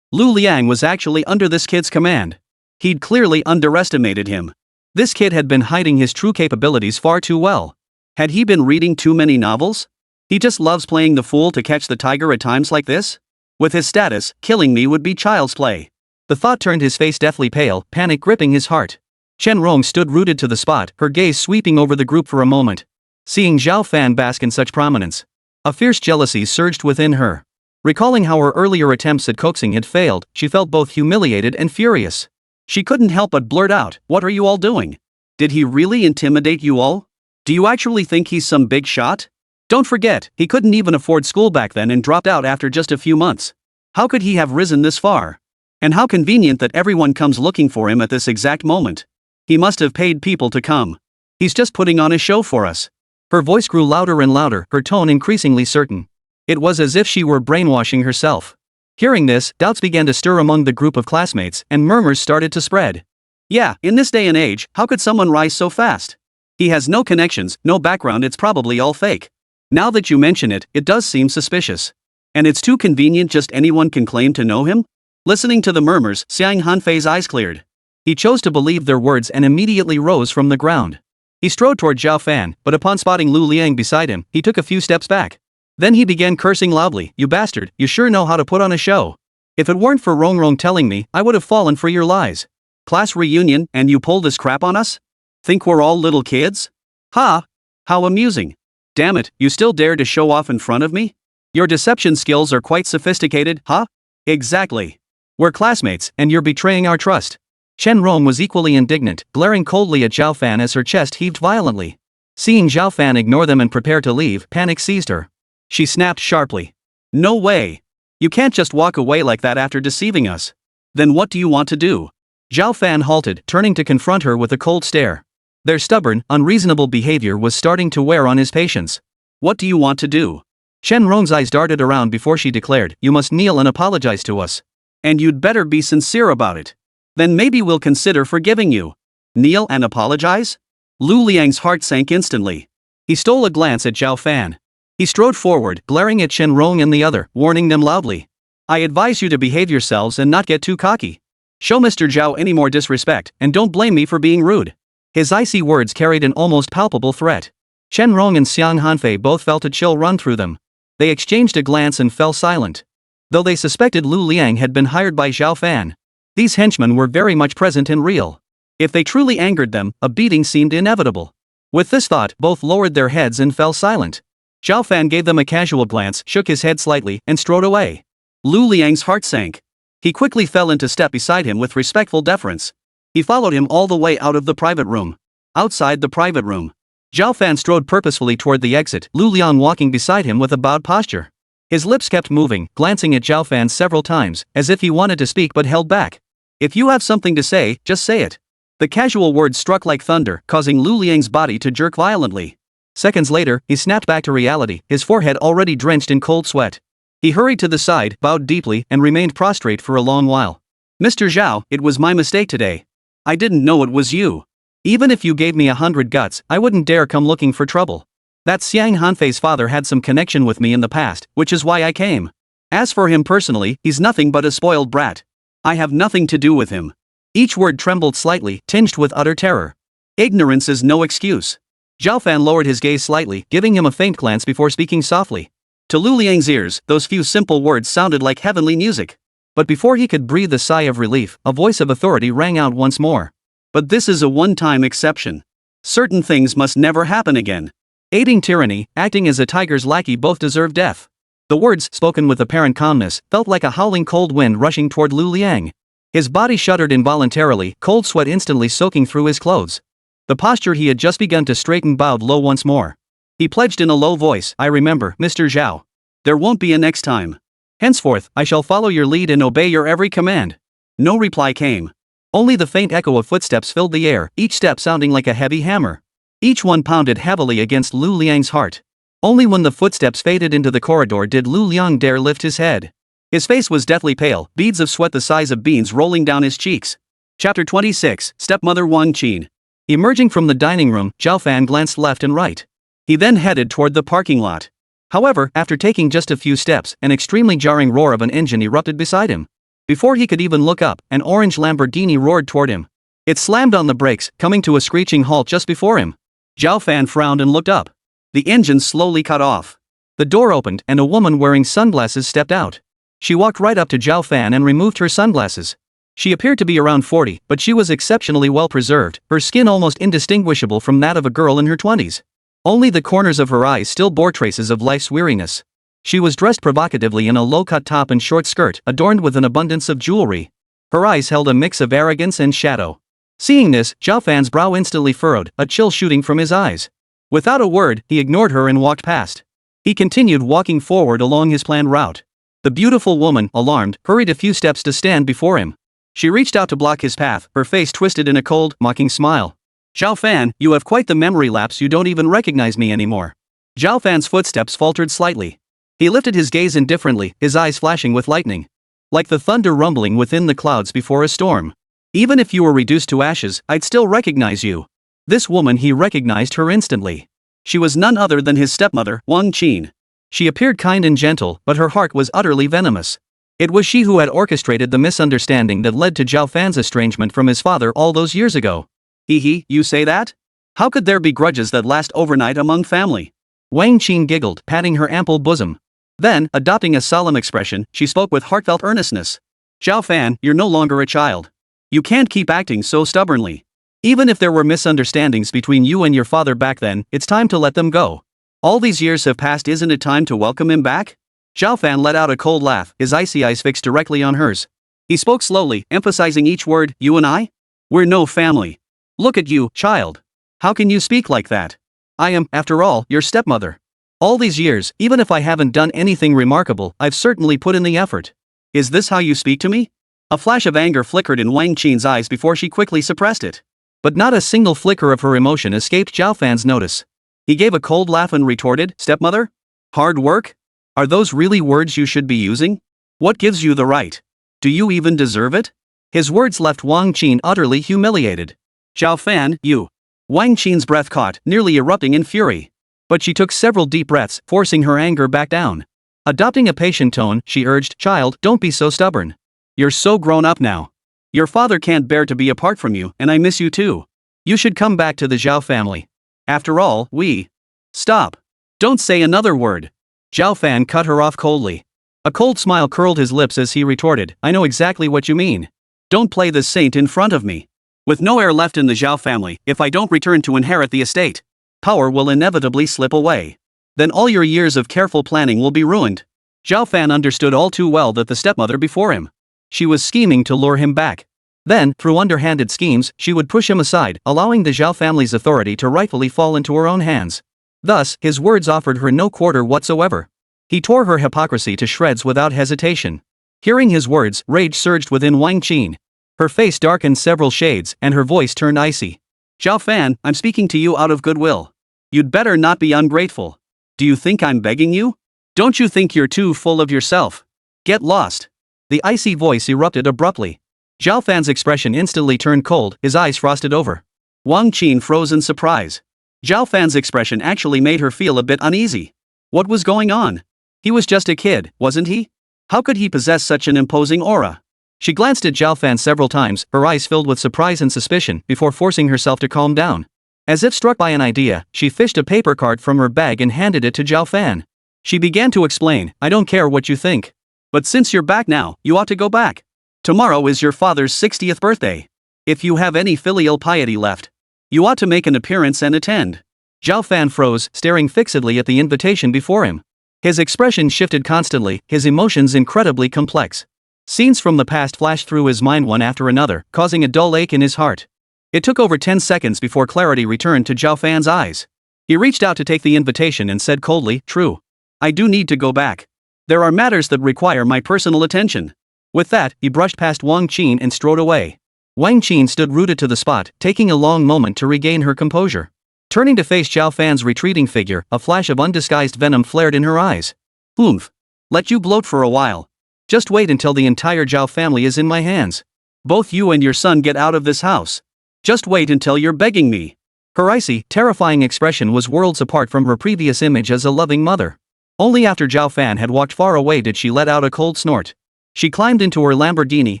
Lu Liang was actually under this kid's command. He'd clearly underestimated him. This kid had been hiding his true capabilities far too well. Had he been reading too many novels? He just loves playing the fool to catch the tiger at times like this? With his status, killing me would be child's play. The thought turned his face deathly pale, panic gripping his heart. Chen Rong stood rooted to the spot, her gaze sweeping over the group for a moment. Seeing Zhao Fan bask in such prominence, a fierce jealousy surged within her. Recalling how her earlier attempts at coaxing had failed, she felt both humiliated and furious. She couldn't help but blurt out, What are you all doing? Did he really intimidate you all? Do you actually think he's some big shot? Don't forget, he couldn't even afford school back then and dropped out after just a few months. How could he have risen this far? And how convenient that everyone comes looking for him at this exact moment. He must have paid people to come. He's just putting on a show for us. Her voice grew louder and louder, her tone increasingly certain. It was as if she were brainwashing herself. Hearing this, doubts began to stir among the group of classmates, and murmurs started to spread. Yeah, in this day and age, how could someone rise so fast? He has no connections, no background, it's probably all fake. Now that you mention it, it does seem suspicious. And it's too convenient just anyone can claim to know him? Listening to the murmurs, Xiang Hanfei's eyes cleared. He chose to believe their words and immediately rose from the ground. He strode toward Zhao Fan, but upon spotting Lu Liang beside him, he took a few steps back. Then he began cursing loudly, You bastard, you sure know how to put on a show. If it weren't for Rongrong telling me, I would have fallen for your lies. Class reunion, and you pull this crap on us? Think we're all little kids? Ha! How amusing. Damn it, you still dare to show off in front of me? Your deception skills are quite sophisticated, huh? Exactly. We're classmates, and you're betraying our trust. Chen Rong was equally indignant, glaring coldly at Zhao Fan as her chest heaved violently. Seeing Zhao Fan ignore them and prepare to leave, panic seized her. She snapped sharply. No way. You can't just walk away like that after deceiving us. Then what do you want to do? Zhao Fan halted, turning to confront her with a cold stare. Their stubborn, unreasonable behavior was starting to wear on his patience. What do you want to do? Chen Rong's eyes darted around before she declared, You must kneel and apologize to us. And you'd better be sincere about it. Then maybe we'll consider forgiving you. Kneel and apologize? Lu Liang's heart sank instantly. He stole a glance at Zhao Fan. He strode forward, glaring at Chen Rong and the other, warning them loudly. I advise you to behave yourselves and not get too cocky. Show Mr. Zhao any more disrespect, and don't blame me for being rude. His icy words carried an almost palpable threat. Chen Rong and Xiang Hanfei both felt a chill run through them. They exchanged a glance and fell silent. Though they suspected Lu Liang had been hired by Zhao Fan, these henchmen were very much present and real. If they truly angered them, a beating seemed inevitable. With this thought, both lowered their heads and fell silent. Zhao Fan gave them a casual glance, shook his head slightly, and strode away. Lu Liang's heart sank. He quickly fell into step beside him with respectful deference. He followed him all the way out of the private room. Outside the private room, Zhao Fan strode purposefully toward the exit, Lu Liang walking beside him with a bowed posture. His lips kept moving, glancing at Zhao Fan several times, as if he wanted to speak but held back. If you have something to say, just say it. The casual words struck like thunder, causing Lu Liang's body to jerk violently. Seconds later, he snapped back to reality, his forehead already drenched in cold sweat. He hurried to the side, bowed deeply, and remained prostrate for a long while. Mr. Zhao, it was my mistake today. I didn't know it was you. Even if you gave me 100 guts, I wouldn't dare come looking for trouble. That Xiang Hanfei's father had some connection with me in the past, which is why I came. As for him personally, he's nothing but a spoiled brat. I have nothing to do with him. Each word trembled slightly, tinged with utter terror. Ignorance is no excuse. Zhao Fan lowered his gaze slightly, giving him a faint glance before speaking softly. To Lu Liang's ears, those few simple words sounded like heavenly music. But before he could breathe a sigh of relief, a voice of authority rang out once more. But this is a one-time exception. Certain things must never happen again. Aiding tyranny, acting as a tiger's lackey both deserve death. The words, spoken with apparent calmness, felt like a howling cold wind rushing toward Lu Liang. His body shuddered involuntarily, cold sweat instantly soaking through his clothes. The posture he had just begun to straighten bowed low once more. He pledged in a low voice, I remember, Mr. Zhao. There won't be a next time. Henceforth, I shall follow your lead and obey your every command. No reply came. Only the faint echo of footsteps filled the air, each step sounding like a heavy hammer. Each one pounded heavily against Lu Liang's heart. Only when the footsteps faded into the corridor did Lu Liang dare lift his head. His face was deathly pale, beads of sweat the size of beans rolling down his cheeks. Chapter 26, Stepmother Wang Qin. Emerging from the dining room, Zhao Fan glanced left and right. He then headed toward the parking lot. However, after taking just a few steps, an extremely jarring roar of an engine erupted beside him. Before he could even look up, an orange Lamborghini roared toward him. It slammed on the brakes, coming to a screeching halt just before him. Zhao Fan frowned and looked up. The engine slowly cut off. The door opened and a woman wearing sunglasses stepped out. She walked right up to Zhao Fan and removed her sunglasses. She appeared to be around 40, but she was exceptionally well preserved, her skin almost indistinguishable from that of a girl in her 20s. Only the corners of her eyes still bore traces of life's weariness. She was dressed provocatively in a low-cut top and short skirt, adorned with an abundance of jewelry. Her eyes held a mix of arrogance and shadow. Seeing this, Zhao Fan's brow instantly furrowed, a chill shooting from his eyes. Without a word, he ignored her and walked past. He continued walking forward along his planned route. The beautiful woman, alarmed, hurried a few steps to stand before him. She reached out to block his path, her face twisted in a cold, mocking smile. Zhao Fan, you have quite the memory lapse, you don't even recognize me anymore. Zhao Fan's footsteps faltered slightly. He lifted his gaze indifferently, his eyes flashing with lightning. Like the thunder rumbling within the clouds before a storm. Even if you were reduced to ashes, I'd still recognize you. This woman, he recognized her instantly. She was none other than his stepmother, Wang Qin. She appeared kind and gentle, but her heart was utterly venomous. It was she who had orchestrated the misunderstanding that led to Zhao Fan's estrangement from his father all those years ago. You say that? How could there be grudges that last overnight among family? Wang Qin giggled, patting her ample bosom. Then, adopting a solemn expression, she spoke with heartfelt earnestness. Zhao Fan, you're no longer a child. You can't keep acting so stubbornly. Even if there were misunderstandings between you and your father back then, it's time to let them go. All these years have passed, isn't it time to welcome him back? Zhao Fan let out a cold laugh, his icy eyes fixed directly on hers. He spoke slowly, emphasizing each word, you and I? We're no family. Look at you, child. How can you speak like that? I am, after all, your stepmother. All these years, even if I haven't done anything remarkable, I've certainly put in the effort. Is this how you speak to me? A flash of anger flickered in Wang Qin's eyes before she quickly suppressed it. But not a single flicker of her emotion escaped Zhao Fan's notice. He gave a cold laugh and retorted, stepmother? Hard work? Are those really words you should be using? What gives you the right? Do you even deserve it? His words left Wang Qin utterly humiliated. Zhao Fan, you. Wang Qin's breath caught, nearly erupting in fury. But she took several deep breaths, forcing her anger back down. Adopting a patient tone, she urged, child, don't be so stubborn. You're so grown up now. Your father can't bear to be apart from you, and I miss you too. You should come back to the Zhao family. After all, we... Stop. Don't say another word. Zhao Fan cut her off coldly. A cold smile curled his lips as he retorted, I know exactly what you mean. Don't play the saint in front of me. With no heir left in the Zhao family, if I don't return to inherit the estate, power will inevitably slip away. Then all your years of careful planning will be ruined. Zhao Fan understood all too well that the stepmother before him. She was scheming to lure him back. Then, through underhanded schemes, she would push him aside, allowing the Zhao family's authority to rightfully fall into her own hands. Thus, his words offered her no quarter whatsoever. He tore her hypocrisy to shreds without hesitation. Hearing his words, rage surged within Wang Qin. Her face darkened several shades, and her voice turned icy. Zhao Fan, I'm speaking to you out of goodwill. You'd better not be ungrateful. Do you think I'm begging you? Don't you think you're too full of yourself? Get lost. The icy voice erupted abruptly. Zhao Fan's expression instantly turned cold, his eyes frosted over. Wang Qin froze in surprise. Zhao Fan's expression actually made her feel a bit uneasy. What was going on? He was just a kid, wasn't he? How could he possess such an imposing aura? She glanced at Zhao Fan several times, her eyes filled with surprise and suspicion, before forcing herself to calm down. As if struck by an idea, she fished a paper card from her bag and handed it to Zhao Fan. She began to explain, I don't care what you think. But since you're back now, you ought to go back. Tomorrow is your father's 60th birthday. If you have any filial piety left, you ought to make an appearance and attend. Zhao Fan froze, staring fixedly at the invitation before him. His expression shifted constantly, his emotions incredibly complex. Scenes from the past flashed through his mind one after another, causing a dull ache in his heart. It took over 10 seconds before clarity returned to Zhao Fan's eyes. He reached out to take the invitation and said coldly, True. I do need to go back. There are matters that require my personal attention. With that, he brushed past Wang Qin and strode away. Wang Qin stood rooted to the spot, taking a long moment to regain her composure. Turning to face Zhao Fan's retreating figure, a flash of undisguised venom flared in her eyes. Oomph. Let you gloat for a while. Just wait until the entire Zhao family is in my hands. Both you and your son get out of this house. Just wait until you're begging me. Her icy, terrifying expression was worlds apart from her previous image as a loving mother. Only after Zhao Fan had walked far away did she let out a cold snort. She climbed into her Lamborghini,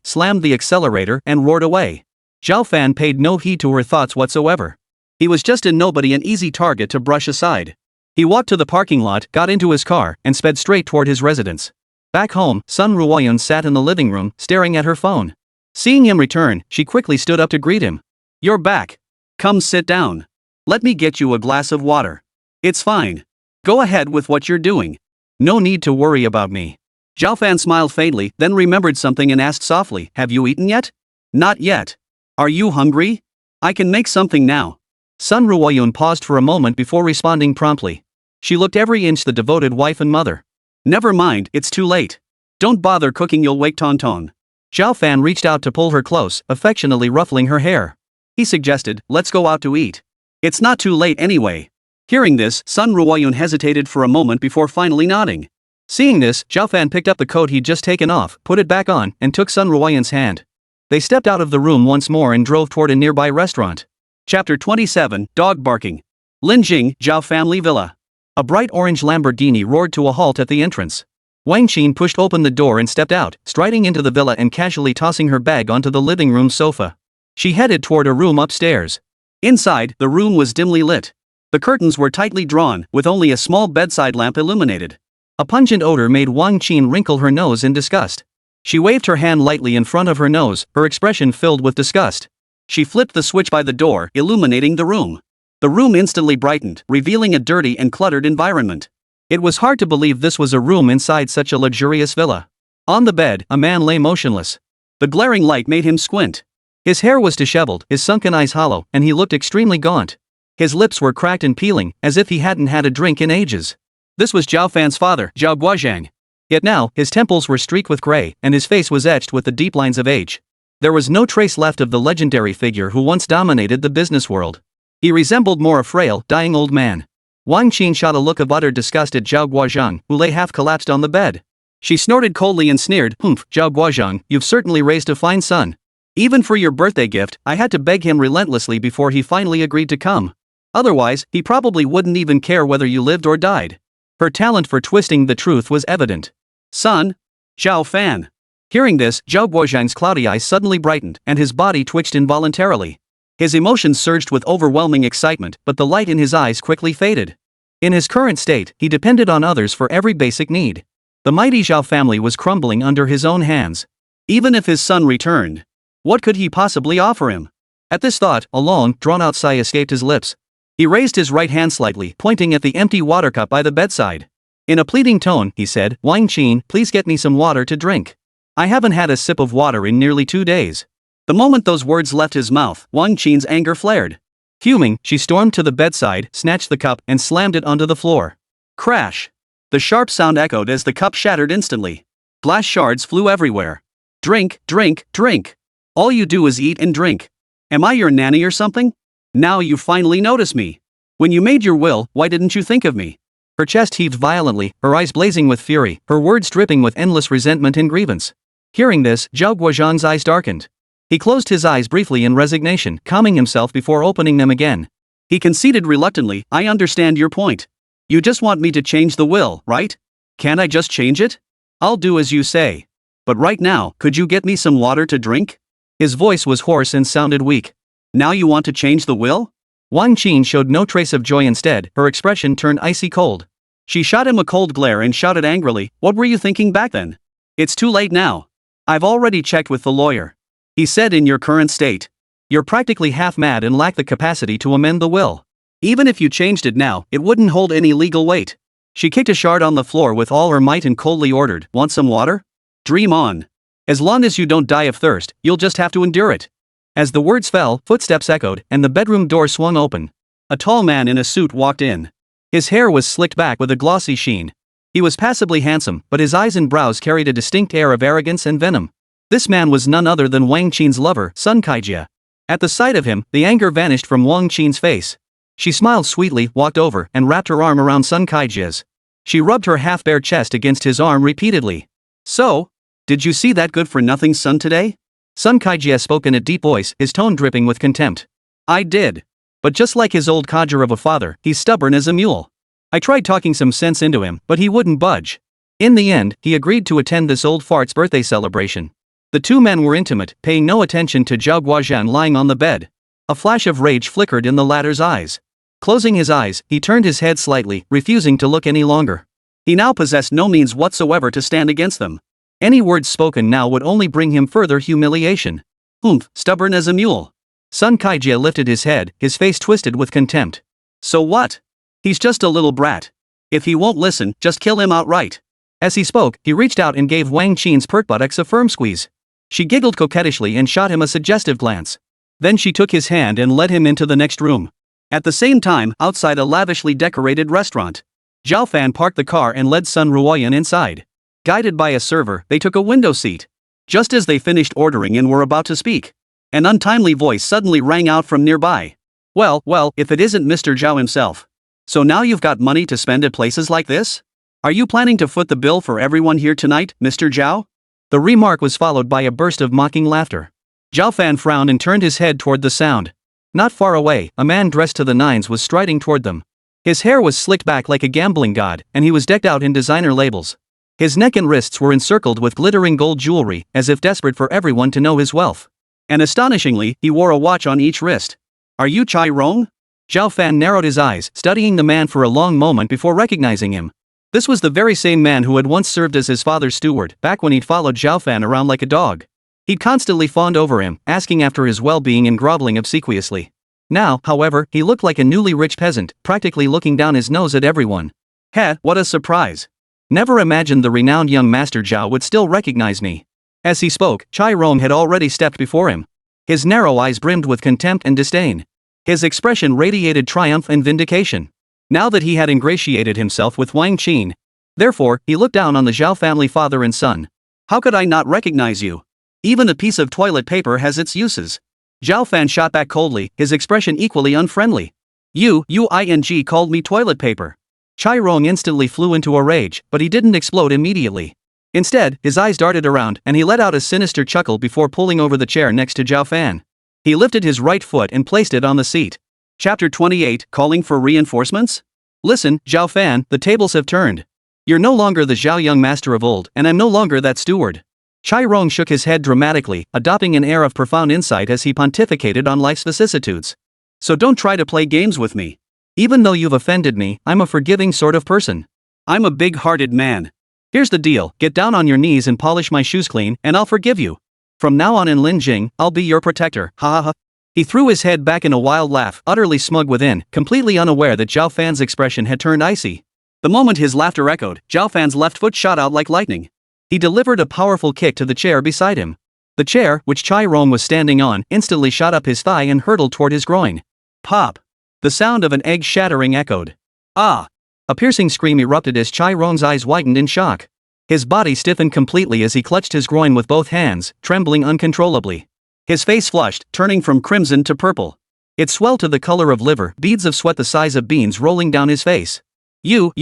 slammed the accelerator, and roared away. Zhao Fan paid no heed to her thoughts whatsoever. He was just a nobody, an easy target to brush aside. He walked to the parking lot, got into his car, and sped straight toward his residence. Back home, Sun Ruoyun sat in the living room, staring at her phone. Seeing him return, she quickly stood up to greet him. You're back. Come sit down. Let me get you a glass of water. It's fine. Go ahead with what you're doing. No need to worry about me. Zhao Fan smiled faintly, then remembered something and asked softly, Have you eaten yet? Not yet. Are you hungry? I can make something now. Sun Ruoyun paused for a moment before responding promptly. She looked every inch the devoted wife and mother. Never mind, it's too late. Don't bother cooking, you'll wake Tongtong. Zhao Fan reached out to pull her close, affectionately ruffling her hair. He suggested, Let's go out to eat. It's not too late anyway. Hearing this, Sun Ruoyun hesitated for a moment before finally nodding. Seeing this, Zhao Fan picked up the coat he'd just taken off, put it back on, and took Sun Ruoyun's hand. They stepped out of the room once more and drove toward a nearby restaurant. Chapter 27, Dog Barking. Linjing, Zhao Family Villa. A bright orange Lamborghini roared to a halt at the entrance. Wang Qin pushed open the door and stepped out, striding into the villa and casually tossing her bag onto the living room sofa. She headed toward a room upstairs. Inside, the room was dimly lit. The curtains were tightly drawn, with only a small bedside lamp illuminated. A pungent odor made Wang Qin wrinkle her nose in disgust. She waved her hand lightly in front of her nose, her expression filled with disgust. She flipped the switch by the door, illuminating the room. The room instantly brightened, revealing a dirty and cluttered environment. It was hard to believe this was a room inside such a luxurious villa. On the bed, a man lay motionless. The glaring light made him squint. His hair was disheveled, his sunken eyes hollow, and he looked extremely gaunt. His lips were cracked and peeling, as if he hadn't had a drink in ages. This was Zhao Fan's father, Zhao Guozhang. Yet now, his temples were streaked with gray, and his face was etched with the deep lines of age. There was no trace left of the legendary figure who once dominated the business world. He resembled more a frail, dying old man. Wang Qin shot a look of utter disgust at Zhao Guozhang, who lay half collapsed on the bed. She snorted coldly and sneered, Humph, Zhao Guozhang, you've certainly raised a fine son. Even for your birthday gift, I had to beg him relentlessly before he finally agreed to come. Otherwise, he probably wouldn't even care whether you lived or died. Her talent for twisting the truth was evident. Son? Zhao Fan. Hearing this, Zhao Guozhang's cloudy eyes suddenly brightened, and his body twitched involuntarily. His emotions surged with overwhelming excitement, but the light in his eyes quickly faded. In his current state, he depended on others for every basic need. The mighty Zhao family was crumbling under his own hands. Even if his son returned, what could he possibly offer him? At this thought, a long, drawn-out sigh escaped his lips. He raised his right hand slightly, pointing at the empty water cup by the bedside. In a pleading tone, he said, Wang Qin, please get me some water to drink. I haven't had a sip of water in nearly 2 days. The moment those words left his mouth, Wang Qin's anger flared. Fuming, she stormed to the bedside, snatched the cup, and slammed it onto the floor. Crash! The sharp sound echoed as the cup shattered instantly. Glass shards flew everywhere. Drink, drink, drink. All you do is eat and drink. Am I your nanny or something? Now you finally notice me. When you made your will, why didn't you think of me? Her chest heaved violently, her eyes blazing with fury, her words dripping with endless resentment and grievance. Hearing this, Zhao Guozhang's eyes darkened. He closed his eyes briefly in resignation, calming himself before opening them again. He conceded reluctantly, I understand your point. You just want me to change the will, right? Can't I just change it? I'll do as you say. But right now, could you get me some water to drink? His voice was hoarse and sounded weak. Now you want to change the will? Wang Qin showed no trace of joy. Instead, her expression turned icy cold. She shot him a cold glare and shouted angrily, what were you thinking back then? It's too late now. I've already checked with the lawyer. He said in your current state, you're practically half mad and lack the capacity to amend the will. Even if you changed it now, it wouldn't hold any legal weight. She kicked a shard on the floor with all her might and coldly ordered, want some water? Dream on. As long as you don't die of thirst, you'll just have to endure it. As the words fell, footsteps echoed, and the bedroom door swung open. A tall man in a suit walked in. His hair was slicked back with a glossy sheen. He was passably handsome, but his eyes and brows carried a distinct air of arrogance and venom. This man was none other than Wang Qin's lover, Sun Kaijia. At the sight of him, the anger vanished from Wang Qin's face. She smiled sweetly, walked over, and wrapped her arm around Sun Kaijia's. She rubbed her half-bare chest against his arm repeatedly. So? Did you see that good-for-nothing son today? Sun Kaijia spoke in a deep voice, his tone dripping with contempt. I did. But just like his old codger of a father, he's stubborn as a mule. I tried talking some sense into him, but he wouldn't budge. In the end, he agreed to attend this old fart's birthday celebration. The two men were intimate, paying no attention to Zhao Guozhang lying on the bed. A flash of rage flickered in the latter's eyes. Closing his eyes, he turned his head slightly, refusing to look any longer. He now possessed no means whatsoever to stand against them. Any words spoken now would only bring him further humiliation. Humph, stubborn as a mule. Sun Kaijia lifted his head, his face twisted with contempt. So what? He's just a little brat. If he won't listen, just kill him outright. As he spoke, he reached out and gave Wang Qin's pert buttocks a firm squeeze. She giggled coquettishly and shot him a suggestive glance. Then she took his hand and led him into the next room. At the same time, outside a lavishly decorated restaurant, Zhao Fan parked the car and led Sun Ruoyan inside. Guided by a server, they took a window seat. Just as they finished ordering and were about to speak, an untimely voice suddenly rang out from nearby. Well, if it isn't Mr. Zhao himself. So now you've got money to spend at places like this? Are you planning to foot the bill for everyone here tonight, Mr. Zhao? The remark was followed by a burst of mocking laughter. Zhao Fan frowned and turned his head toward the sound. Not far away, a man dressed to the nines was striding toward them. His hair was slicked back like a gambling god, and he was decked out in designer labels. His neck and wrists were encircled with glittering gold jewelry, as if desperate for everyone to know his wealth. And astonishingly, he wore a watch on each wrist. Are you Chai Rong? Zhao Fan narrowed his eyes, studying the man for a long moment before recognizing him. This was the very same man who had once served as his father's steward, back when he'd followed Zhao Fan around like a dog. He'd constantly fawned over him, asking after his well-being and groveling obsequiously. Now, however, he looked like a newly rich peasant, practically looking down his nose at everyone. Heh, what a surprise. Never imagined the renowned young master Zhao would still recognize me. As he spoke, Chai Rong had already stepped before him. His narrow eyes brimmed with contempt and disdain. His expression radiated triumph and vindication. Now that he had ingratiated himself with Wang Qin, therefore, he looked down on the Zhao family father and son. How could I not recognize you? Even a piece of toilet paper has its uses. Zhao Fan shot back coldly, his expression equally unfriendly. You called me toilet paper. Chai Rong instantly flew into a rage, but he didn't explode immediately. Instead, his eyes darted around, and he let out a sinister chuckle before pulling over the chair next to Zhao Fan. He lifted his right foot and placed it on the seat. Chapter 28, Calling for Reinforcements? Listen, Zhao Fan, the tables have turned. You're no longer the Zhao young master of old, and I'm no longer that steward. Chai Rong shook his head dramatically, adopting an air of profound insight as he pontificated on life's vicissitudes. So don't try to play games with me. Even though you've offended me, I'm a forgiving sort of person. I'm a big-hearted man. Here's the deal, get down on your knees and polish my shoes clean, and I'll forgive you. From now on in Linjing, I'll be your protector, ha ha ha. He threw his head back in a wild laugh, utterly smug within, completely unaware that Zhao Fan's expression had turned icy. The moment his laughter echoed, Zhao Fan's left foot shot out like lightning. He delivered a powerful kick to the chair beside him. The chair, which Chai Rong was standing on, instantly shot up his thigh and hurtled toward his groin. Pop! The sound of an egg shattering echoed. Ah! A piercing scream erupted as Chai Rong's eyes widened in shock. His body stiffened completely as he clutched his groin with both hands, trembling uncontrollably. His face flushed, turning from crimson to purple. It swelled to the color of liver, beads of sweat the size of beans rolling down his face. You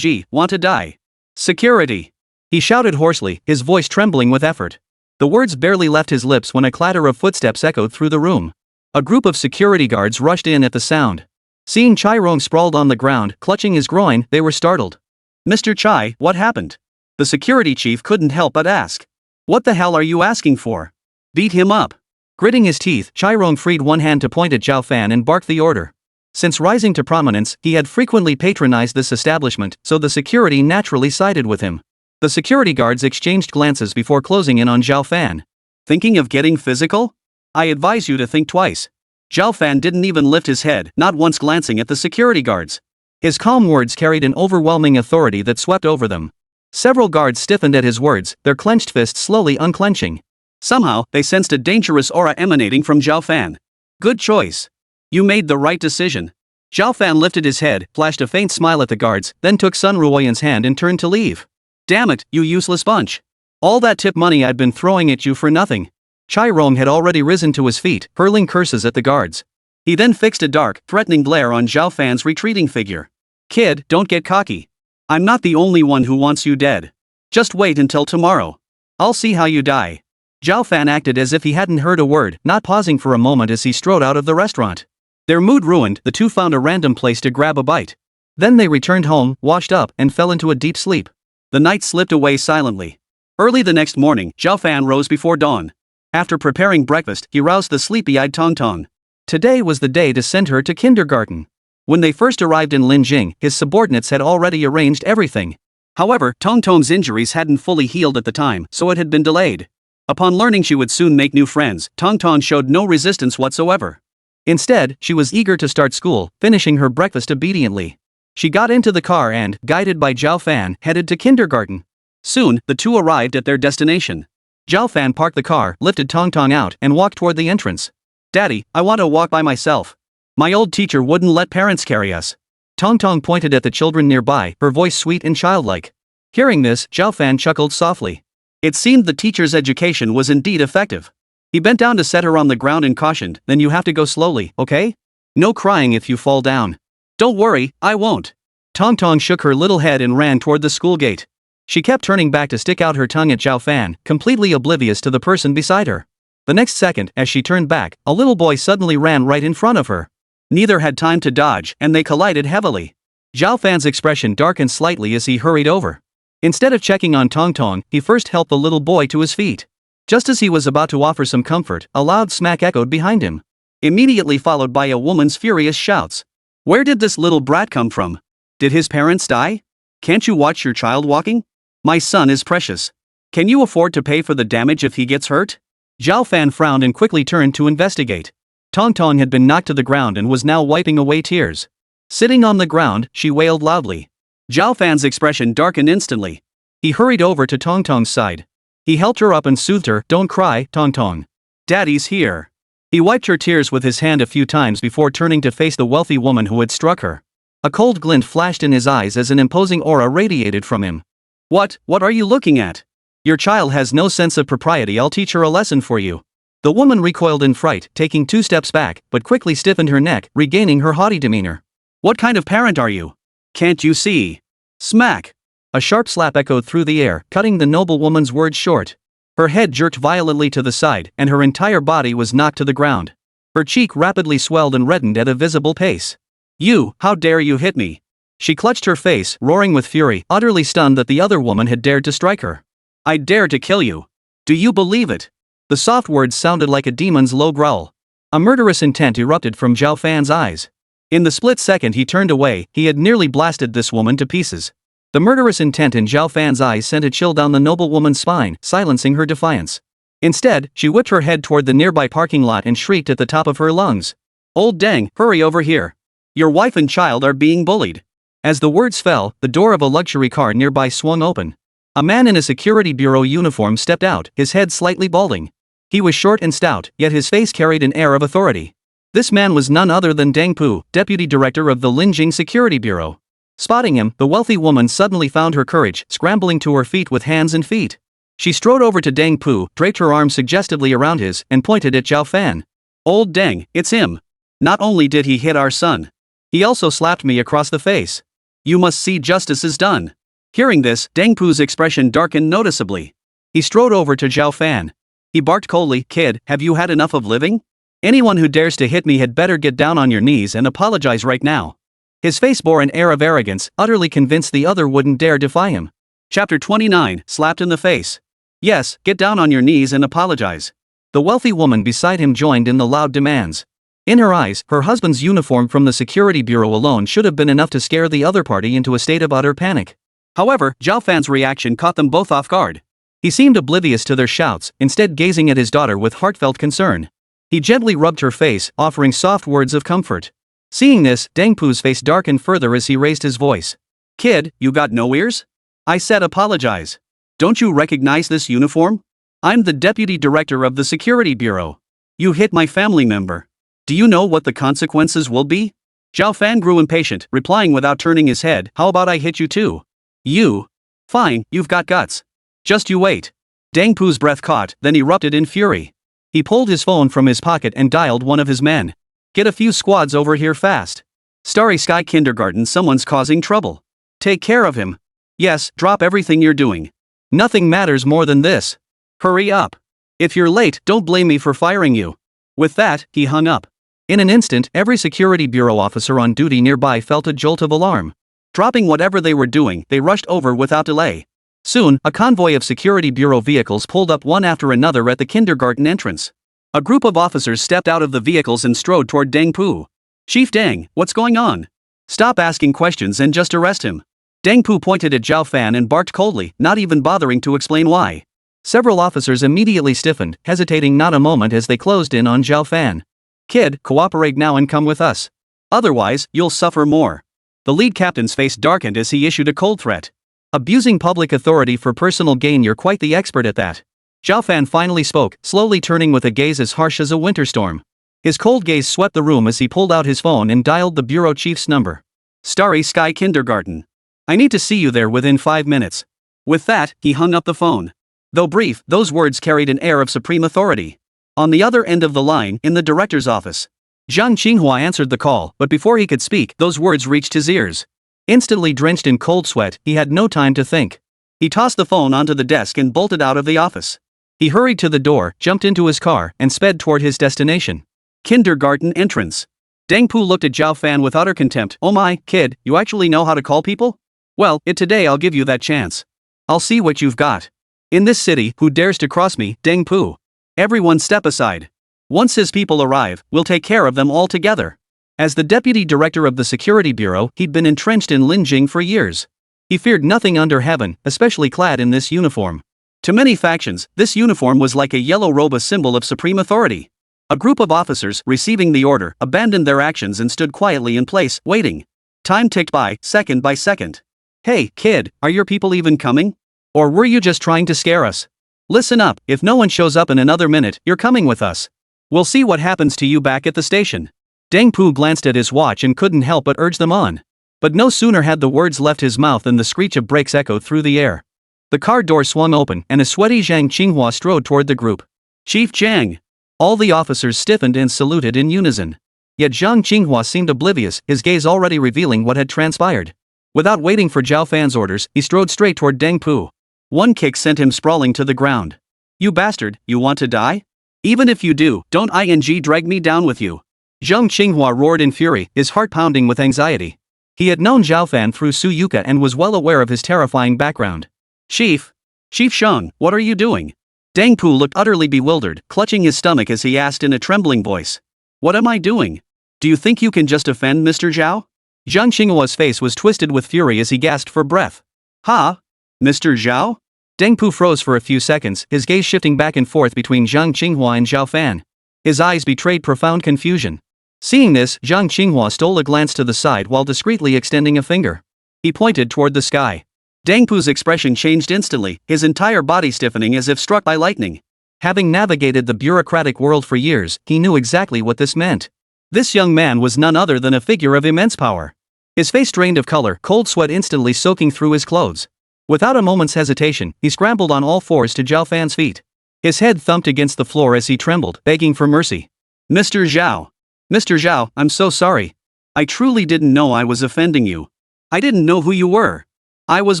want to die. Security! He shouted hoarsely, his voice trembling with effort. The words barely left his lips when a clatter of footsteps echoed through the room. A group of security guards rushed in at the sound. Seeing Chai Rong sprawled on the ground, clutching his groin, they were startled. Mr. Chai, what happened? The security chief couldn't help but ask. What the hell are you asking for? Beat him up. Gritting his teeth, Chai Rong freed one hand to point at Zhao Fan and barked the order. Since rising to prominence, he had frequently patronized this establishment, so the security naturally sided with him. The security guards exchanged glances before closing in on Zhao Fan. Thinking of getting physical? I advise you to think twice. Zhao Fan didn't even lift his head, not once glancing at the security guards. His calm words carried an overwhelming authority that swept over them. Several guards stiffened at his words, their clenched fists slowly unclenching. Somehow, they sensed a dangerous aura emanating from Zhao Fan. Good choice. You made the right decision. Zhao Fan lifted his head, flashed a faint smile at the guards, then took Sun Ruoyan's hand and turned to leave. Damn it, you useless bunch. All that tip money I'd been throwing at you for nothing. Chai Rong had already risen to his feet, hurling curses at the guards. He then fixed a dark, threatening glare on Zhao Fan's retreating figure. Kid, don't get cocky. I'm not the only one who wants you dead. Just wait until tomorrow. I'll see how you die. Zhao Fan acted as if he hadn't heard a word, not pausing for a moment as he strode out of the restaurant. Their mood ruined, the two found a random place to grab a bite. Then they returned home, washed up, and fell into a deep sleep. The night slipped away silently. Early the next morning, Zhao Fan rose before dawn. After preparing breakfast, he roused the sleepy-eyed Tongtong. Today was the day to send her to kindergarten. When they first arrived in Linjing, his subordinates had already arranged everything. However, Tongtong's injuries hadn't fully healed at the time, so it had been delayed. Upon learning she would soon make new friends, Tongtong showed no resistance whatsoever. Instead, she was eager to start school, finishing her breakfast obediently. She got into the car and, guided by Zhao Fan, headed to kindergarten. Soon, the two arrived at their destination. Zhao Fan parked the car, lifted Tongtong out, and walked toward the entrance. Daddy, I want to walk by myself. My old teacher wouldn't let parents carry us. Tongtong pointed at the children nearby, her voice sweet and childlike. Hearing this, Zhao Fan chuckled softly. It seemed the teacher's education was indeed effective. He bent down to set her on the ground and cautioned, then you have to go slowly, okay? No crying if you fall down. Don't worry, I won't. Tongtong shook her little head and ran toward the school gate. She kept turning back to stick out her tongue at Zhao Fan, completely oblivious to the person beside her. The next second, as she turned back, a little boy suddenly ran right in front of her. Neither had time to dodge, and they collided heavily. Zhao Fan's expression darkened slightly as he hurried over. Instead of checking on Tongtong, he first helped the little boy to his feet. Just as he was about to offer some comfort, a loud smack echoed behind him. Immediately followed by a woman's furious shouts. Where did this little brat come from? Did his parents die? Can't you watch your child walking? My son is precious. Can you afford to pay for the damage if he gets hurt? Zhao Fan frowned and quickly turned to investigate. Tongtong had been knocked to the ground and was now wiping away tears. Sitting on the ground, she wailed loudly. Zhao Fan's expression darkened instantly. He hurried over to Tongtong's side. He helped her up and soothed her. Don't cry, Tongtong. Daddy's here. He wiped her tears with his hand a few times before turning to face the wealthy woman who had struck her. A cold glint flashed in his eyes as an imposing aura radiated from him. What are you looking at? Your child has no sense of propriety. I'll teach her a lesson for you. The woman recoiled in fright, taking 2 steps back, but quickly stiffened her neck, regaining her haughty demeanor. What kind of parent are you? Can't you see? Smack! A sharp slap echoed through the air, cutting the noblewoman's words short. Her head jerked violently to the side, and her entire body was knocked to the ground. Her cheek rapidly swelled and reddened at a visible pace. You, how dare you hit me? She clutched her face, roaring with fury, utterly stunned that the other woman had dared to strike her. I dare to kill you. Do you believe it? The soft words sounded like a demon's low growl. A murderous intent erupted from Zhao Fan's eyes. In the split second he turned away, he had nearly blasted this woman to pieces. The murderous intent in Zhao Fan's eyes sent a chill down the noblewoman's spine, silencing her defiance. Instead, she whipped her head toward the nearby parking lot and shrieked at the top of her lungs. Old dang, hurry over here. Your wife and child are being bullied. As the words fell, the door of a luxury car nearby swung open. A man in a security bureau uniform stepped out, his head slightly balding. He was short and stout, yet his face carried an air of authority. This man was none other than Deng Pu, deputy director of the Linjing Security Bureau. Spotting him, the wealthy woman suddenly found her courage, scrambling to her feet with hands and feet. She strode over to Deng Pu, draped her arms suggestively around his, and pointed at Zhao Fan. "Old Deng, it's him. Not only did he hit our son, he also slapped me across the face. You must see justice is done." Hearing this, Deng Pu's expression darkened noticeably. He strode over to Zhao Fan. He barked coldly, "Kid, have you had enough of living? Anyone who dares to hit me had better get down on your knees and apologize right now." His face bore an air of arrogance, utterly convinced the other wouldn't dare defy him. Chapter 29, Slapped in the Face. "Yes, get down on your knees and apologize." The wealthy woman beside him joined in the loud demands. In her eyes, her husband's uniform from the security bureau alone should have been enough to scare the other party into a state of utter panic. However, Zhao Fan's reaction caught them both off guard. He seemed oblivious to their shouts, instead gazing at his daughter with heartfelt concern. He gently rubbed her face, offering soft words of comfort. Seeing this, Deng Pu's face darkened further as he raised his voice. "Kid, you got no ears? I said apologize. Don't you recognize this uniform? I'm the deputy director of the security bureau. You hit my family member. Do you know what the consequences will be?" Zhao Fan grew impatient, replying without turning his head, "How about I hit you too? You? Fine, you've got guts. Just you wait." Deng Pu's breath caught, then erupted in fury. He pulled his phone from his pocket and dialed one of his men. "Get a few squads over here fast. Starry Sky Kindergarten, someone's causing trouble. Take care of him. Yes, drop everything you're doing. Nothing matters more than this. Hurry up. If you're late, don't blame me for firing you." With that, he hung up. In an instant, every security bureau officer on duty nearby felt a jolt of alarm. Dropping whatever they were doing, they rushed over without delay. Soon, a convoy of security bureau vehicles pulled up one after another at the kindergarten entrance. A group of officers stepped out of the vehicles and strode toward Deng Pu. "Chief Deng, what's going on? Stop asking questions and just arrest him." Deng Pu pointed at Zhao Fan and barked coldly, not even bothering to explain why. Several officers immediately stiffened, hesitating not a moment as they closed in on Zhao Fan. "Kid, cooperate now and come with us. Otherwise, you'll suffer more." The lead captain's face darkened as he issued a cold threat. "Abusing public authority for personal gain, you're quite the expert at that." Zhao Fan finally spoke, slowly turning with a gaze as harsh as a winter storm. His cold gaze swept the room as he pulled out his phone and dialed the bureau chief's number. "Starry Sky Kindergarten. I need to see you there within 5 minutes." With that, he hung up the phone. Though brief, those words carried an air of supreme authority. On the other end of the line, in the director's office, Zhang Qinghua answered the call, but before he could speak, those words reached his ears. Instantly drenched in cold sweat, he had no time to think. He tossed the phone onto the desk and bolted out of the office. He hurried to the door, jumped into his car, and sped toward his destination. Kindergarten entrance. Deng Pu looked at Zhao Fan with utter contempt. "Oh my, kid, you actually know how to call people? Well, today I'll give you that chance. I'll see what you've got. In this city, who dares to cross me, Deng Pu? Everyone step aside. Once his people arrive, we'll take care of them all together." As the deputy director of the security bureau, he'd been entrenched in Linjing for years. He feared nothing under heaven, especially clad in this uniform. To many factions, this uniform was like a yellow robe, a symbol of supreme authority. A group of officers, receiving the order, abandoned their actions and stood quietly in place, waiting. Time ticked by, second by second. "Hey, kid, are your people even coming? Or were you just trying to scare us? Listen up, if no one shows up in another minute, you're coming with us. We'll see what happens to you back at the station." Deng Pu glanced at his watch and couldn't help but urge them on. But no sooner had the words left his mouth than the screech of brakes echoed through the air. The car door swung open, and a sweaty Zhang Qinghua strode toward the group. "Chief Zhang!" All the officers stiffened and saluted in unison. Yet Zhang Qinghua seemed oblivious, his gaze already revealing what had transpired. Without waiting for Zhao Fan's orders, he strode straight toward Deng Pu. One kick sent him sprawling to the ground. "You bastard, you want to die? Even if you do, don't drag me down with you." Zhang Qinghua roared in fury, his heart pounding with anxiety. He had known Zhao Fan through Su Yuka and was well aware of his terrifying background. Chief Shang, what are you doing?" Deng Pu looked utterly bewildered, clutching his stomach as he asked in a trembling voice. "What am I doing? Do you think you can just offend Mr. Zhao?" Zhang Qinghua's face was twisted with fury as he gasped for breath. "Ha? Mr. Zhao?" Deng Pu froze for a few seconds, his gaze shifting back and forth between Zhang Qinghua and Zhao Fan. His eyes betrayed profound confusion. Seeing this, Zhang Qinghua stole a glance to the side while discreetly extending a finger. He pointed toward the sky. Deng Pu's expression changed instantly, his entire body stiffening as if struck by lightning. Having navigated the bureaucratic world for years, he knew exactly what this meant. This young man was none other than a figure of immense power. His face drained of color, cold sweat instantly soaking through his clothes. Without a moment's hesitation, he scrambled on all fours to Zhao Fan's feet. His head thumped against the floor as he trembled, begging for mercy. Mr. Zhao. Mr. Zhao, I'm so sorry. I truly didn't know I was offending you. I didn't know who you were. I was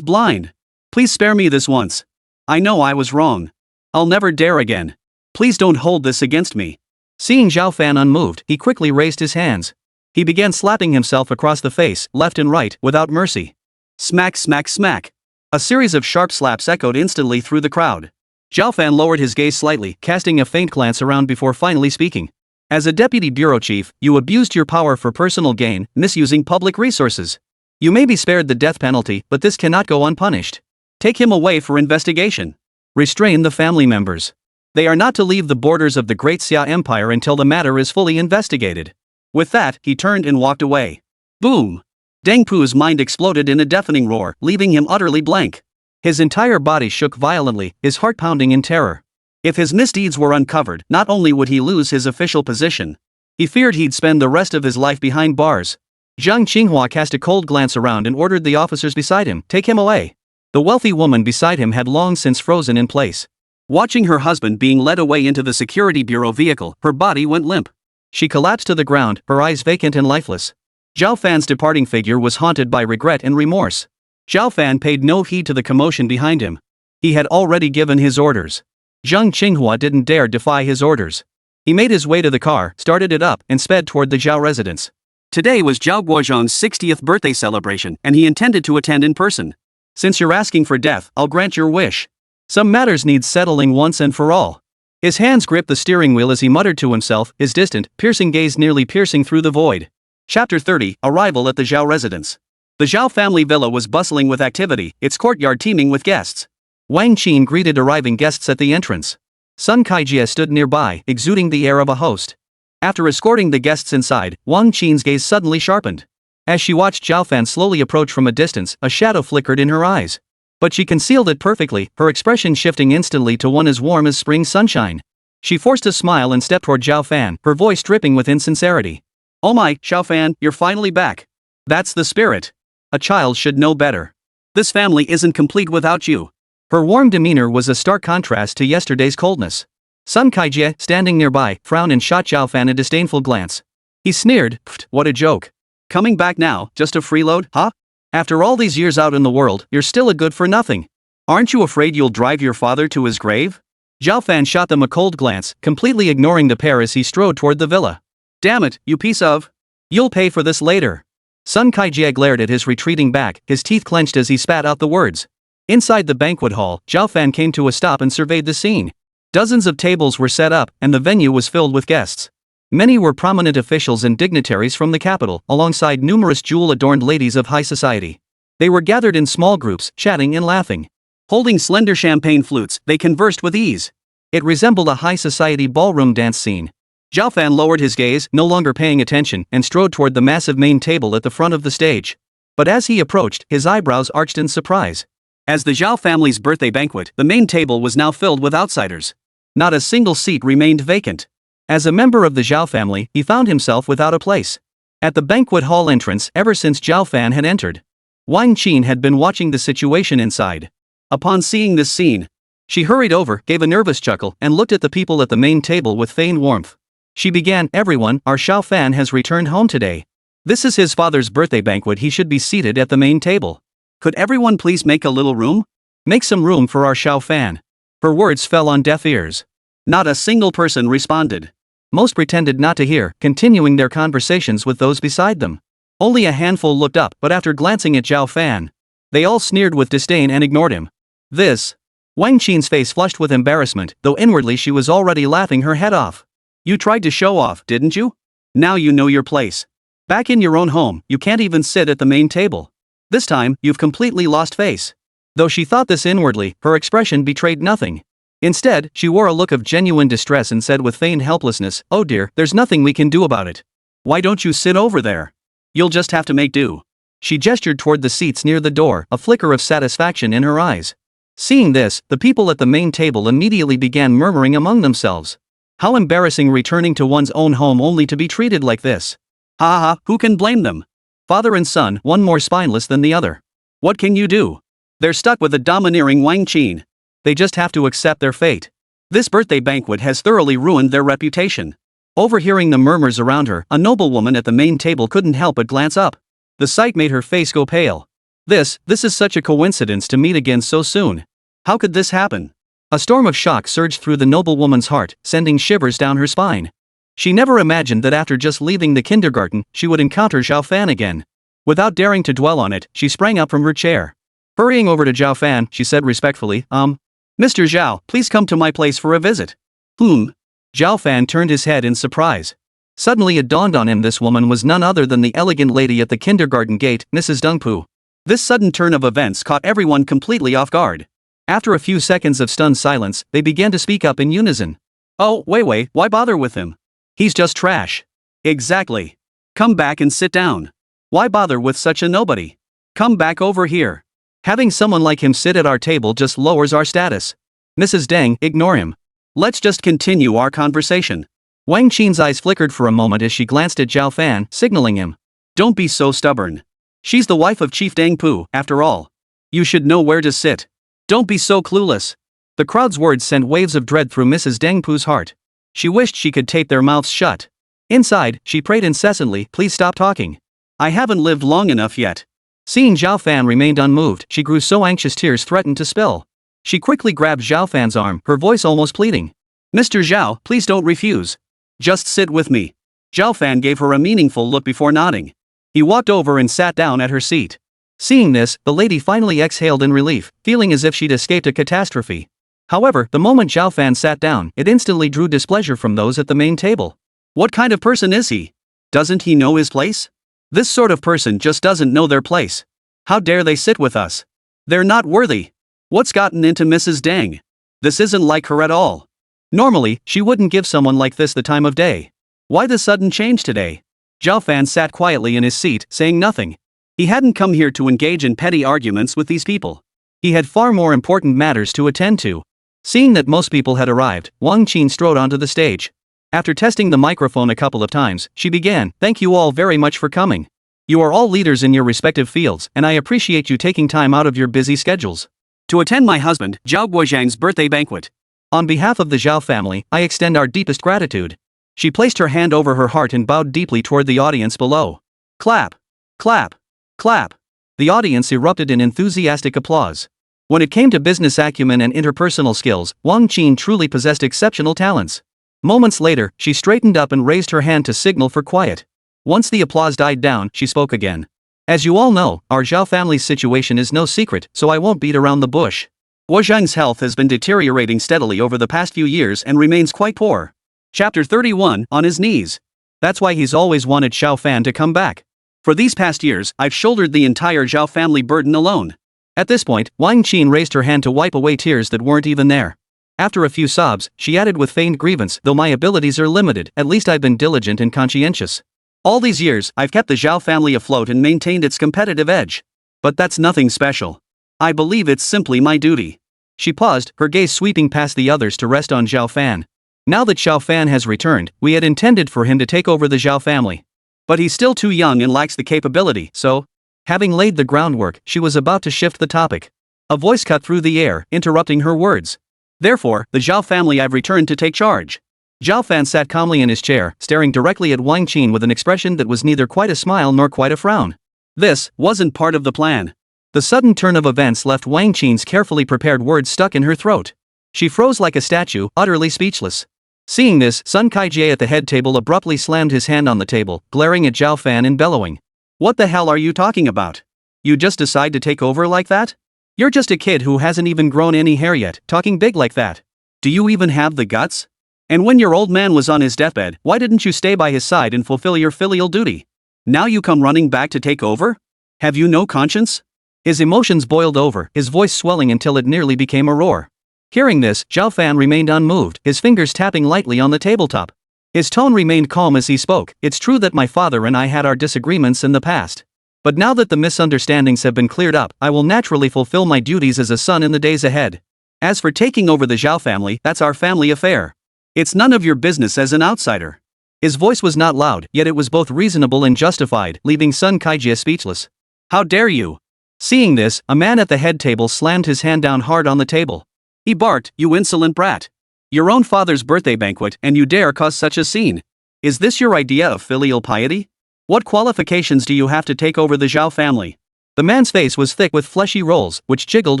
blind. Please spare me this once. I know I was wrong. I'll never dare again. Please don't hold this against me. Seeing Zhao Fan unmoved, he quickly raised his hands. He began slapping himself across the face, left and right, without mercy. Smack, smack, smack. A series of sharp slaps echoed instantly through the crowd. Zhao Fan lowered his gaze slightly, casting a faint glance around before finally speaking. As a deputy bureau chief, you abused your power for personal gain, misusing public resources. You may be spared the death penalty, but this cannot go unpunished. Take him away for investigation. Restrain the family members. They are not to leave the borders of the Great Xia Empire until the matter is fully investigated. With that, he turned and walked away. Boom! Deng Pu's mind exploded in a deafening roar, leaving him utterly blank. His entire body shook violently, his heart pounding in terror. If his misdeeds were uncovered, not only would he lose his official position, he feared he'd spend the rest of his life behind bars. Zhang Qinghua cast a cold glance around and ordered the officers beside him, take him away. The wealthy woman beside him had long since frozen in place. Watching her husband being led away into the security bureau vehicle, her body went limp. She collapsed to the ground, her eyes vacant and lifeless. Zhao Fan's departing figure was haunted by regret and remorse. Zhao Fan paid no heed to the commotion behind him. He had already given his orders. Zhang Qinghua didn't dare defy his orders. He made his way to the car, started it up, and sped toward the Zhao residence. Today was Zhao Guozhong's 60th birthday celebration, and he intended to attend in person. Since you're asking for death, I'll grant your wish. Some matters need settling once and for all. His hands gripped the steering wheel as he muttered to himself, his distant, piercing gaze nearly piercing through the void. Chapter 30, Arrival at the Zhao residence. The Zhao family villa was bustling with activity, its courtyard teeming with guests. Wang Qin greeted arriving guests at the entrance. Sun Kaijie stood nearby, exuding the air of a host. After escorting the guests inside, Wang Qin's gaze suddenly sharpened. As she watched Zhao Fan slowly approach from a distance, a shadow flickered in her eyes. But she concealed it perfectly, her expression shifting instantly to one as warm as spring sunshine. She forced a smile and stepped toward Zhao Fan, her voice dripping with insincerity. Oh my, Zhao Fan, you're finally back. That's the spirit. A child should know better. This family isn't complete without you. Her warm demeanor was a stark contrast to yesterday's coldness. Sun Kaijie, standing nearby, frowned and shot Zhao Fan a disdainful glance. He sneered, what a joke. Coming back now, just a freeload, huh? After all these years out in the world, you're still a good for nothing. Aren't you afraid you'll drive your father to his grave? Zhao Fan shot them a cold glance, completely ignoring the pair as he strode toward the villa. Damn it, you piece of... You'll pay for this later. Sun Kaijie glared at his retreating back, his teeth clenched as he spat out the words. Inside the banquet hall, Zhao Fan came to a stop and surveyed the scene. Dozens of tables were set up, and the venue was filled with guests. Many were prominent officials and dignitaries from the capital, alongside numerous jewel-adorned ladies of high society. They were gathered in small groups, chatting and laughing. Holding slender champagne flutes, they conversed with ease. It resembled a high society ballroom dance scene. Zhao Fan lowered his gaze, no longer paying attention, and strode toward the massive main table at the front of the stage. But as he approached, his eyebrows arched in surprise. As the Zhao family's birthday banquet, the main table was now filled with outsiders. Not a single seat remained vacant. As a member of the Zhao family, he found himself without a place. At the banquet hall entrance, ever since Zhao Fan had entered, Wang Qin had been watching the situation inside. Upon seeing this scene, she hurried over, gave a nervous chuckle, and looked at the people at the main table with feigned warmth. She began, everyone, our Zhao Fan has returned home today. This is his father's birthday banquet, he should be seated at the main table. Could everyone please make a little room? Make some room for our Zhao Fan. Her words fell on deaf ears. Not a single person responded. Most pretended not to hear, continuing their conversations with those beside them. Only a handful looked up, but after glancing at Zhao Fan, they all sneered with disdain and ignored him. This. Wang Qin's face flushed with embarrassment, though inwardly she was already laughing her head off. You tried to show off, didn't you? Now you know your place. Back in your own home, you can't even sit at the main table. This time, you've completely lost face. Though she thought this inwardly, her expression betrayed nothing. Instead, she wore a look of genuine distress and said with feigned helplessness, oh dear, there's nothing we can do about it. Why don't you sit over there? You'll just have to make do. She gestured toward the seats near the door, a flicker of satisfaction in her eyes. Seeing this, the people at the main table immediately began murmuring among themselves. How embarrassing returning to one's own home only to be treated like this. Ha ha, who can blame them? Father and son, one more spineless than the other. What can you do? They're stuck with the domineering Wang Qin. They just have to accept their fate. This birthday banquet has thoroughly ruined their reputation. Overhearing the murmurs around her, a noblewoman at the main table couldn't help but glance up. The sight made her face go pale. This is such a coincidence to meet again so soon. How could this happen? A storm of shock surged through the noblewoman's heart, sending shivers down her spine. She never imagined that after just leaving the kindergarten, she would encounter Zhao Fan again. Without daring to dwell on it, she sprang up from her chair. Hurrying over to Zhao Fan, she said respectfully, Mr. Zhao, please come to my place for a visit. Zhao Fan turned his head in surprise. Suddenly it dawned on him this woman was none other than the elegant lady at the kindergarten gate, Mrs. Dengpu. This sudden turn of events caught everyone completely off guard. After a few seconds of stunned silence, they began to speak up in unison. Oh, wait, why bother with him? He's just trash. Exactly. Come back and sit down. Why bother with such a nobody? Come back over here. Having someone like him sit at our table just lowers our status. Mrs. Deng, ignore him. Let's just continue our conversation. Wang Qin's eyes flickered for a moment as she glanced at Zhao Fan, signaling him. Don't be so stubborn. She's the wife of Chief Dengpu, after all. You should know where to sit. Don't be so clueless. The crowd's words sent waves of dread through Mrs. Dengpu's heart. She wished she could tape their mouths shut. Inside, she prayed incessantly, please stop talking. I haven't lived long enough yet. Seeing Zhao Fan remained unmoved, she grew so anxious tears threatened to spill. She quickly grabbed Zhao Fan's arm, her voice almost pleading. Mr. Zhao, please don't refuse. Just sit with me. Zhao Fan gave her a meaningful look before nodding. He walked over and sat down at her seat. Seeing this, the lady finally exhaled in relief, feeling as if she'd escaped a catastrophe. However, the moment Zhao Fan sat down, it instantly drew displeasure from those at the main table. What kind of person is he? Doesn't he know his place? This sort of person just doesn't know their place. How dare they sit with us? They're not worthy. What's gotten into Mrs. Deng? This isn't like her at all. Normally, she wouldn't give someone like this the time of day. Why the sudden change today? Zhao Fan sat quietly in his seat, saying nothing. He hadn't come here to engage in petty arguments with these people. He had far more important matters to attend to. Seeing that most people had arrived, Wang Qin strode onto the stage. After testing the microphone a couple of times, she began, thank you all very much for coming. You are all leaders in your respective fields, and I appreciate you taking time out of your busy schedules to attend my husband, Zhao Guozhang's birthday banquet. On behalf of the Zhao family, I extend our deepest gratitude. She placed her hand over her heart and bowed deeply toward the audience below. Clap! Clap! Clap! The audience erupted in enthusiastic applause. When it came to business acumen and interpersonal skills, Wang Qin truly possessed exceptional talents. Moments later, she straightened up and raised her hand to signal for quiet. Once the applause died down, she spoke again. As you all know, our Zhao family's situation is no secret, so I won't beat around the bush. Guozhang's health has been deteriorating steadily over the past few years and remains quite poor. Chapter 31, on his knees. That's why he's always wanted Zhao Fan to come back. For these past years, I've shouldered the entire Zhao family burden alone. At this point, Wang Qin raised her hand to wipe away tears that weren't even there. After a few sobs, she added with feigned grievance, though my abilities are limited, at least I've been diligent and conscientious. All these years, I've kept the Zhao family afloat and maintained its competitive edge. But that's nothing special. I believe it's simply my duty. She paused, her gaze sweeping past the others to rest on Zhao Fan. Now that Zhao Fan has returned, we had intended for him to take over the Zhao family. But he's still too young and lacks the capability, so, having laid the groundwork, she was about to shift the topic. A voice cut through the air, interrupting her words. Therefore, the Zhao family I've returned to take charge. Zhao Fan sat calmly in his chair, staring directly at Wang Qin with an expression that was neither quite a smile nor quite a frown. This wasn't part of the plan. The sudden turn of events left Wang Qin's carefully prepared words stuck in her throat. She froze like a statue, utterly speechless. Seeing this, Sun Kaijie at the head table abruptly slammed his hand on the table, glaring at Zhao Fan and bellowing. What the hell are you talking about? You just decide to take over like that? You're just a kid who hasn't even grown any hair yet, talking big like that. Do you even have the guts? And when your old man was on his deathbed, why didn't you stay by his side and fulfill your filial duty? Now you come running back to take over? Have you no conscience? His emotions boiled over, his voice swelling until it nearly became a roar. Hearing this, Zhao Fan remained unmoved, his fingers tapping lightly on the tabletop. His tone remained calm as he spoke. It's true that my father and I had our disagreements in the past. But now that the misunderstandings have been cleared up, I will naturally fulfill my duties as a son in the days ahead. As for taking over the Zhao family, that's our family affair. It's none of your business as an outsider. His voice was not loud, yet it was both reasonable and justified, leaving Sun Kaijia speechless. How dare you? Seeing this, a man at the head table slammed his hand down hard on the table. He barked, "You insolent brat! Your own father's birthday banquet, and you dare cause such a scene? Is this your idea of filial piety? What qualifications do you have to take over the Zhao family?" The man's face was thick with fleshy rolls, which jiggled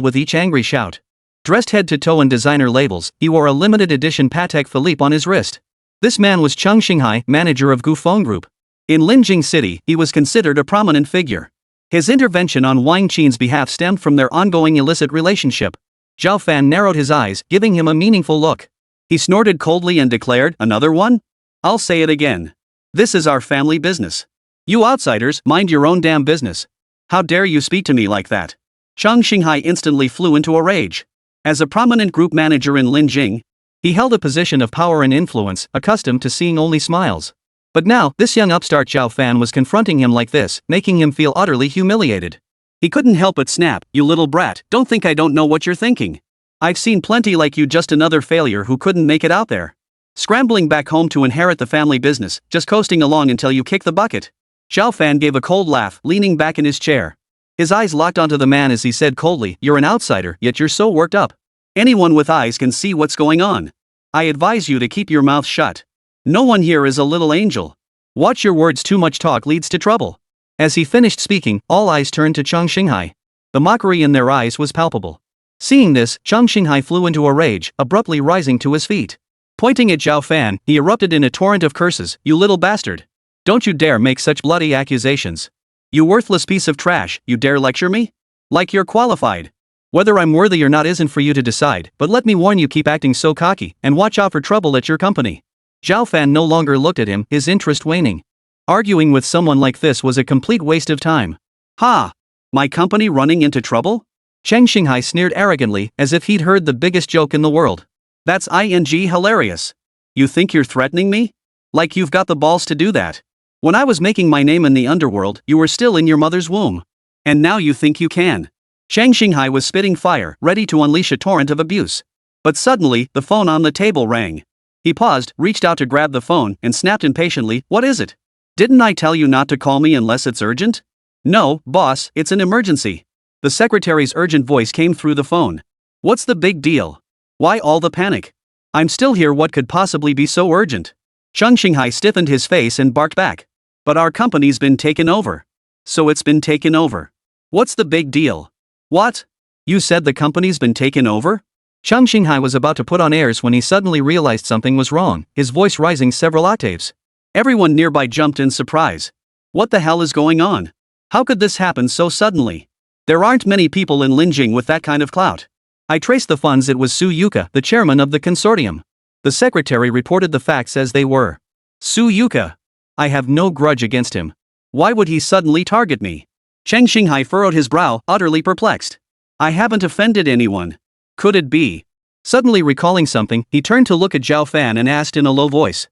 with each angry shout. Dressed head to toe in designer labels, he wore a limited edition Patek Philippe on his wrist. This man was Cheng Xinghai, manager of Gufeng Group. In Linjing City, he was considered a prominent figure. His intervention on Wang Qin's behalf stemmed from their ongoing illicit relationship. Zhao Fan narrowed his eyes, giving him a meaningful look. He snorted coldly and declared, "Another one? I'll say it again. This is our family business. You outsiders, mind your own damn business. How dare you speak to me like that?" Cheng Xinghai instantly flew into a rage. As a prominent group manager in Linjing, he held a position of power and influence, accustomed to seeing only smiles. But now, this young upstart Zhao Fan was confronting him like this, making him feel utterly humiliated. He couldn't help but snap, "You little brat, don't think I don't know what you're thinking. I've seen plenty like you, just another failure who couldn't make it out there. Scrambling back home to inherit the family business, just coasting along until you kick the bucket." Zhao Fan gave a cold laugh, leaning back in his chair. His eyes locked onto the man as he said coldly, "You're an outsider, yet you're so worked up. Anyone with eyes can see what's going on. I advise you to keep your mouth shut. No one here is a little angel. Watch your words, too much talk leads to trouble." As he finished speaking, all eyes turned to Cheng Xinghai. The mockery in their eyes was palpable. Seeing this, Cheng Xinghai flew into a rage, abruptly rising to his feet. Pointing at Zhao Fan, he erupted in a torrent of curses, "You little bastard! Don't you dare make such bloody accusations! You worthless piece of trash, you dare lecture me? Like you're qualified! Whether I'm worthy or not isn't for you to decide, but let me warn you, keep acting so cocky, and watch out for trouble at your company." Zhao Fan no longer looked at him, his interest waning. Arguing with someone like this was a complete waste of time. "Ha! My company running into trouble?" Cheng Xinghai sneered arrogantly, as if he'd heard the biggest joke in the world. "That's hilarious. You think you're threatening me? Like you've got the balls to do that. When I was making my name in the underworld, you were still in your mother's womb. And now you think you can." Cheng Xinghai was spitting fire, ready to unleash a torrent of abuse. But suddenly, the phone on the table rang. He paused, reached out to grab the phone, and snapped impatiently, "What is it? Didn't I tell you not to call me unless it's urgent?" "No, boss, it's an emergency." The secretary's urgent voice came through the phone. "What's the big deal? Why all the panic? I'm still here, what could possibly be so urgent?" Cheng Xinghai stiffened his face and barked back. "But our company's been taken over." "So it's been taken over. What's the big deal?" "What? You said the company's been taken over?" Cheng Xinghai was about to put on airs when he suddenly realized something was wrong, his voice rising several octaves. Everyone nearby jumped in surprise. What the hell is going on? How could this happen so suddenly? There aren't many people in Linjing with that kind of clout. I traced the funds, it was Su Yuka, the chairman of the consortium. The secretary reported the facts as they were. Su Yuka. I have no grudge against him. Why would he suddenly target me? Cheng Xinghai furrowed his brow, utterly perplexed. I haven't offended anyone. Could it be? Suddenly recalling something, he turned to look at Zhao Fan and asked in a low voice.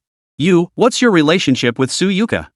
What's your relationship with Su Yuka?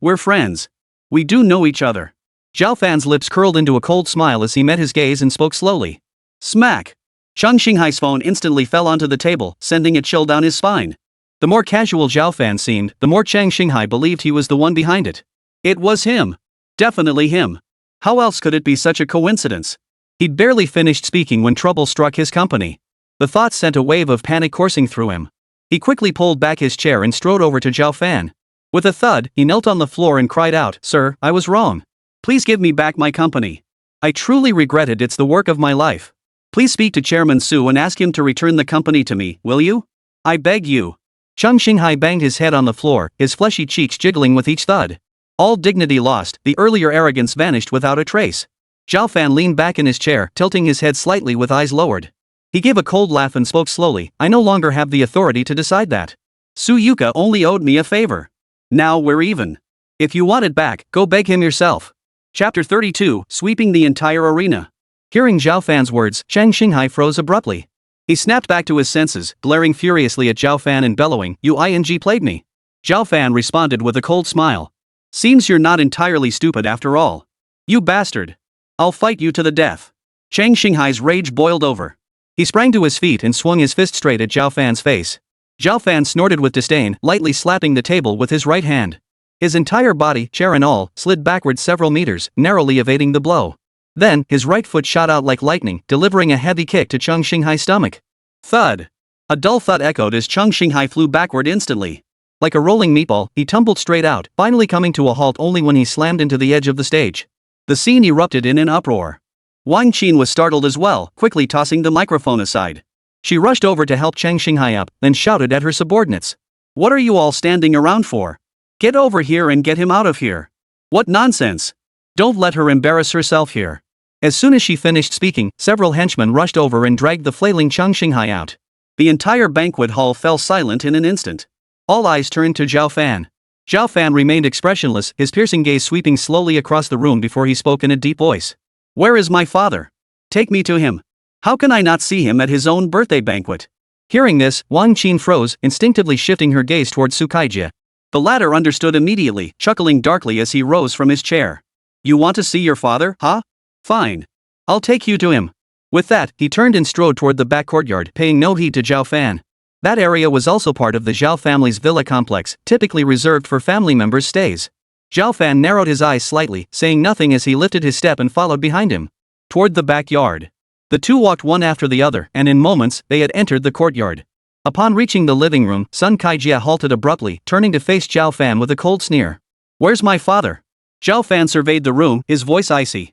We're friends. We do know each other. Zhao Fan's lips curled into a cold smile as he met his gaze and spoke slowly. Smack! Cheng Xinghai's phone instantly fell onto the table, sending a chill down his spine. The more casual Zhao Fan seemed, the more Cheng Xinghai believed he was the one behind it. It was him. Definitely him. How else could it be such a coincidence? He'd barely finished speaking when trouble struck his company. The thought sent a wave of panic coursing through him. He quickly pulled back his chair and strode over to Zhao Fan. With a thud, he knelt on the floor and cried out, Sir, I was wrong. Please give me back my company. I truly regret it, it's the work of my life. Please speak to Chairman Su and ask him to return the company to me, will you? I beg you. Cheng Xinghai banged his head on the floor, his fleshy cheeks jiggling with each thud. All dignity lost, the earlier arrogance vanished without a trace. Zhao Fan leaned back in his chair, tilting his head slightly with eyes lowered. He gave a cold laugh and spoke slowly, I no longer have the authority to decide that. Su Yuka only owed me a favor. Now we're even. If you want it back, go beg him yourself. Chapter 32, Sweeping the Entire Arena. Hearing Zhao Fan's words, Cheng Xinghai froze abruptly. He snapped back to his senses, glaring furiously at Zhao Fan and bellowing, You played me. Zhao Fan responded with a cold smile. Seems you're not entirely stupid after all. You bastard. I'll fight you to the death. Chang Xinghai's rage boiled over. He sprang to his feet and swung his fist straight at Zhao Fan's face. Zhao Fan snorted with disdain, lightly slapping the table with his right hand. His entire body, chair and all, slid backward several meters, narrowly evading the blow. Then, his right foot shot out like lightning, delivering a heavy kick to Chang Xinghai's stomach. Thud. A dull thud echoed as Chang Xinghai flew backward instantly. Like a rolling meatball, he tumbled straight out, finally coming to a halt only when he slammed into the edge of the stage. The scene erupted in an uproar. Wang Qin was startled as well, quickly tossing the microphone aside. She rushed over to help Chang Xinghai up, then shouted at her subordinates. What are you all standing around for? Get over here and get him out of here. What nonsense. Don't let her embarrass herself here. As soon as she finished speaking, several henchmen rushed over and dragged the flailing Chang Xinghai out. The entire banquet hall fell silent in an instant. All eyes turned to Zhao Fan. Zhao Fan remained expressionless, his piercing gaze sweeping slowly across the room before he spoke in a deep voice. Where is my father? Take me to him. How can I not see him at his own birthday banquet? Hearing this, Wang Qin froze, instinctively shifting her gaze towards Sukaijie. The latter understood immediately, chuckling darkly as he rose from his chair. You want to see your father, huh? Fine. I'll take you to him. With that, he turned and strode toward the back courtyard, paying no heed to Zhao Fan. That area was also part of the Zhao family's villa complex, typically reserved for family members' stays. Zhao Fan narrowed his eyes slightly, saying nothing as he lifted his step and followed behind him. Toward the backyard. The two walked one after the other, and in moments, they had entered the courtyard. Upon reaching the living room, Sun Kaijia halted abruptly, turning to face Zhao Fan with a cold sneer. Where's my father? Zhao Fan surveyed the room, his voice icy.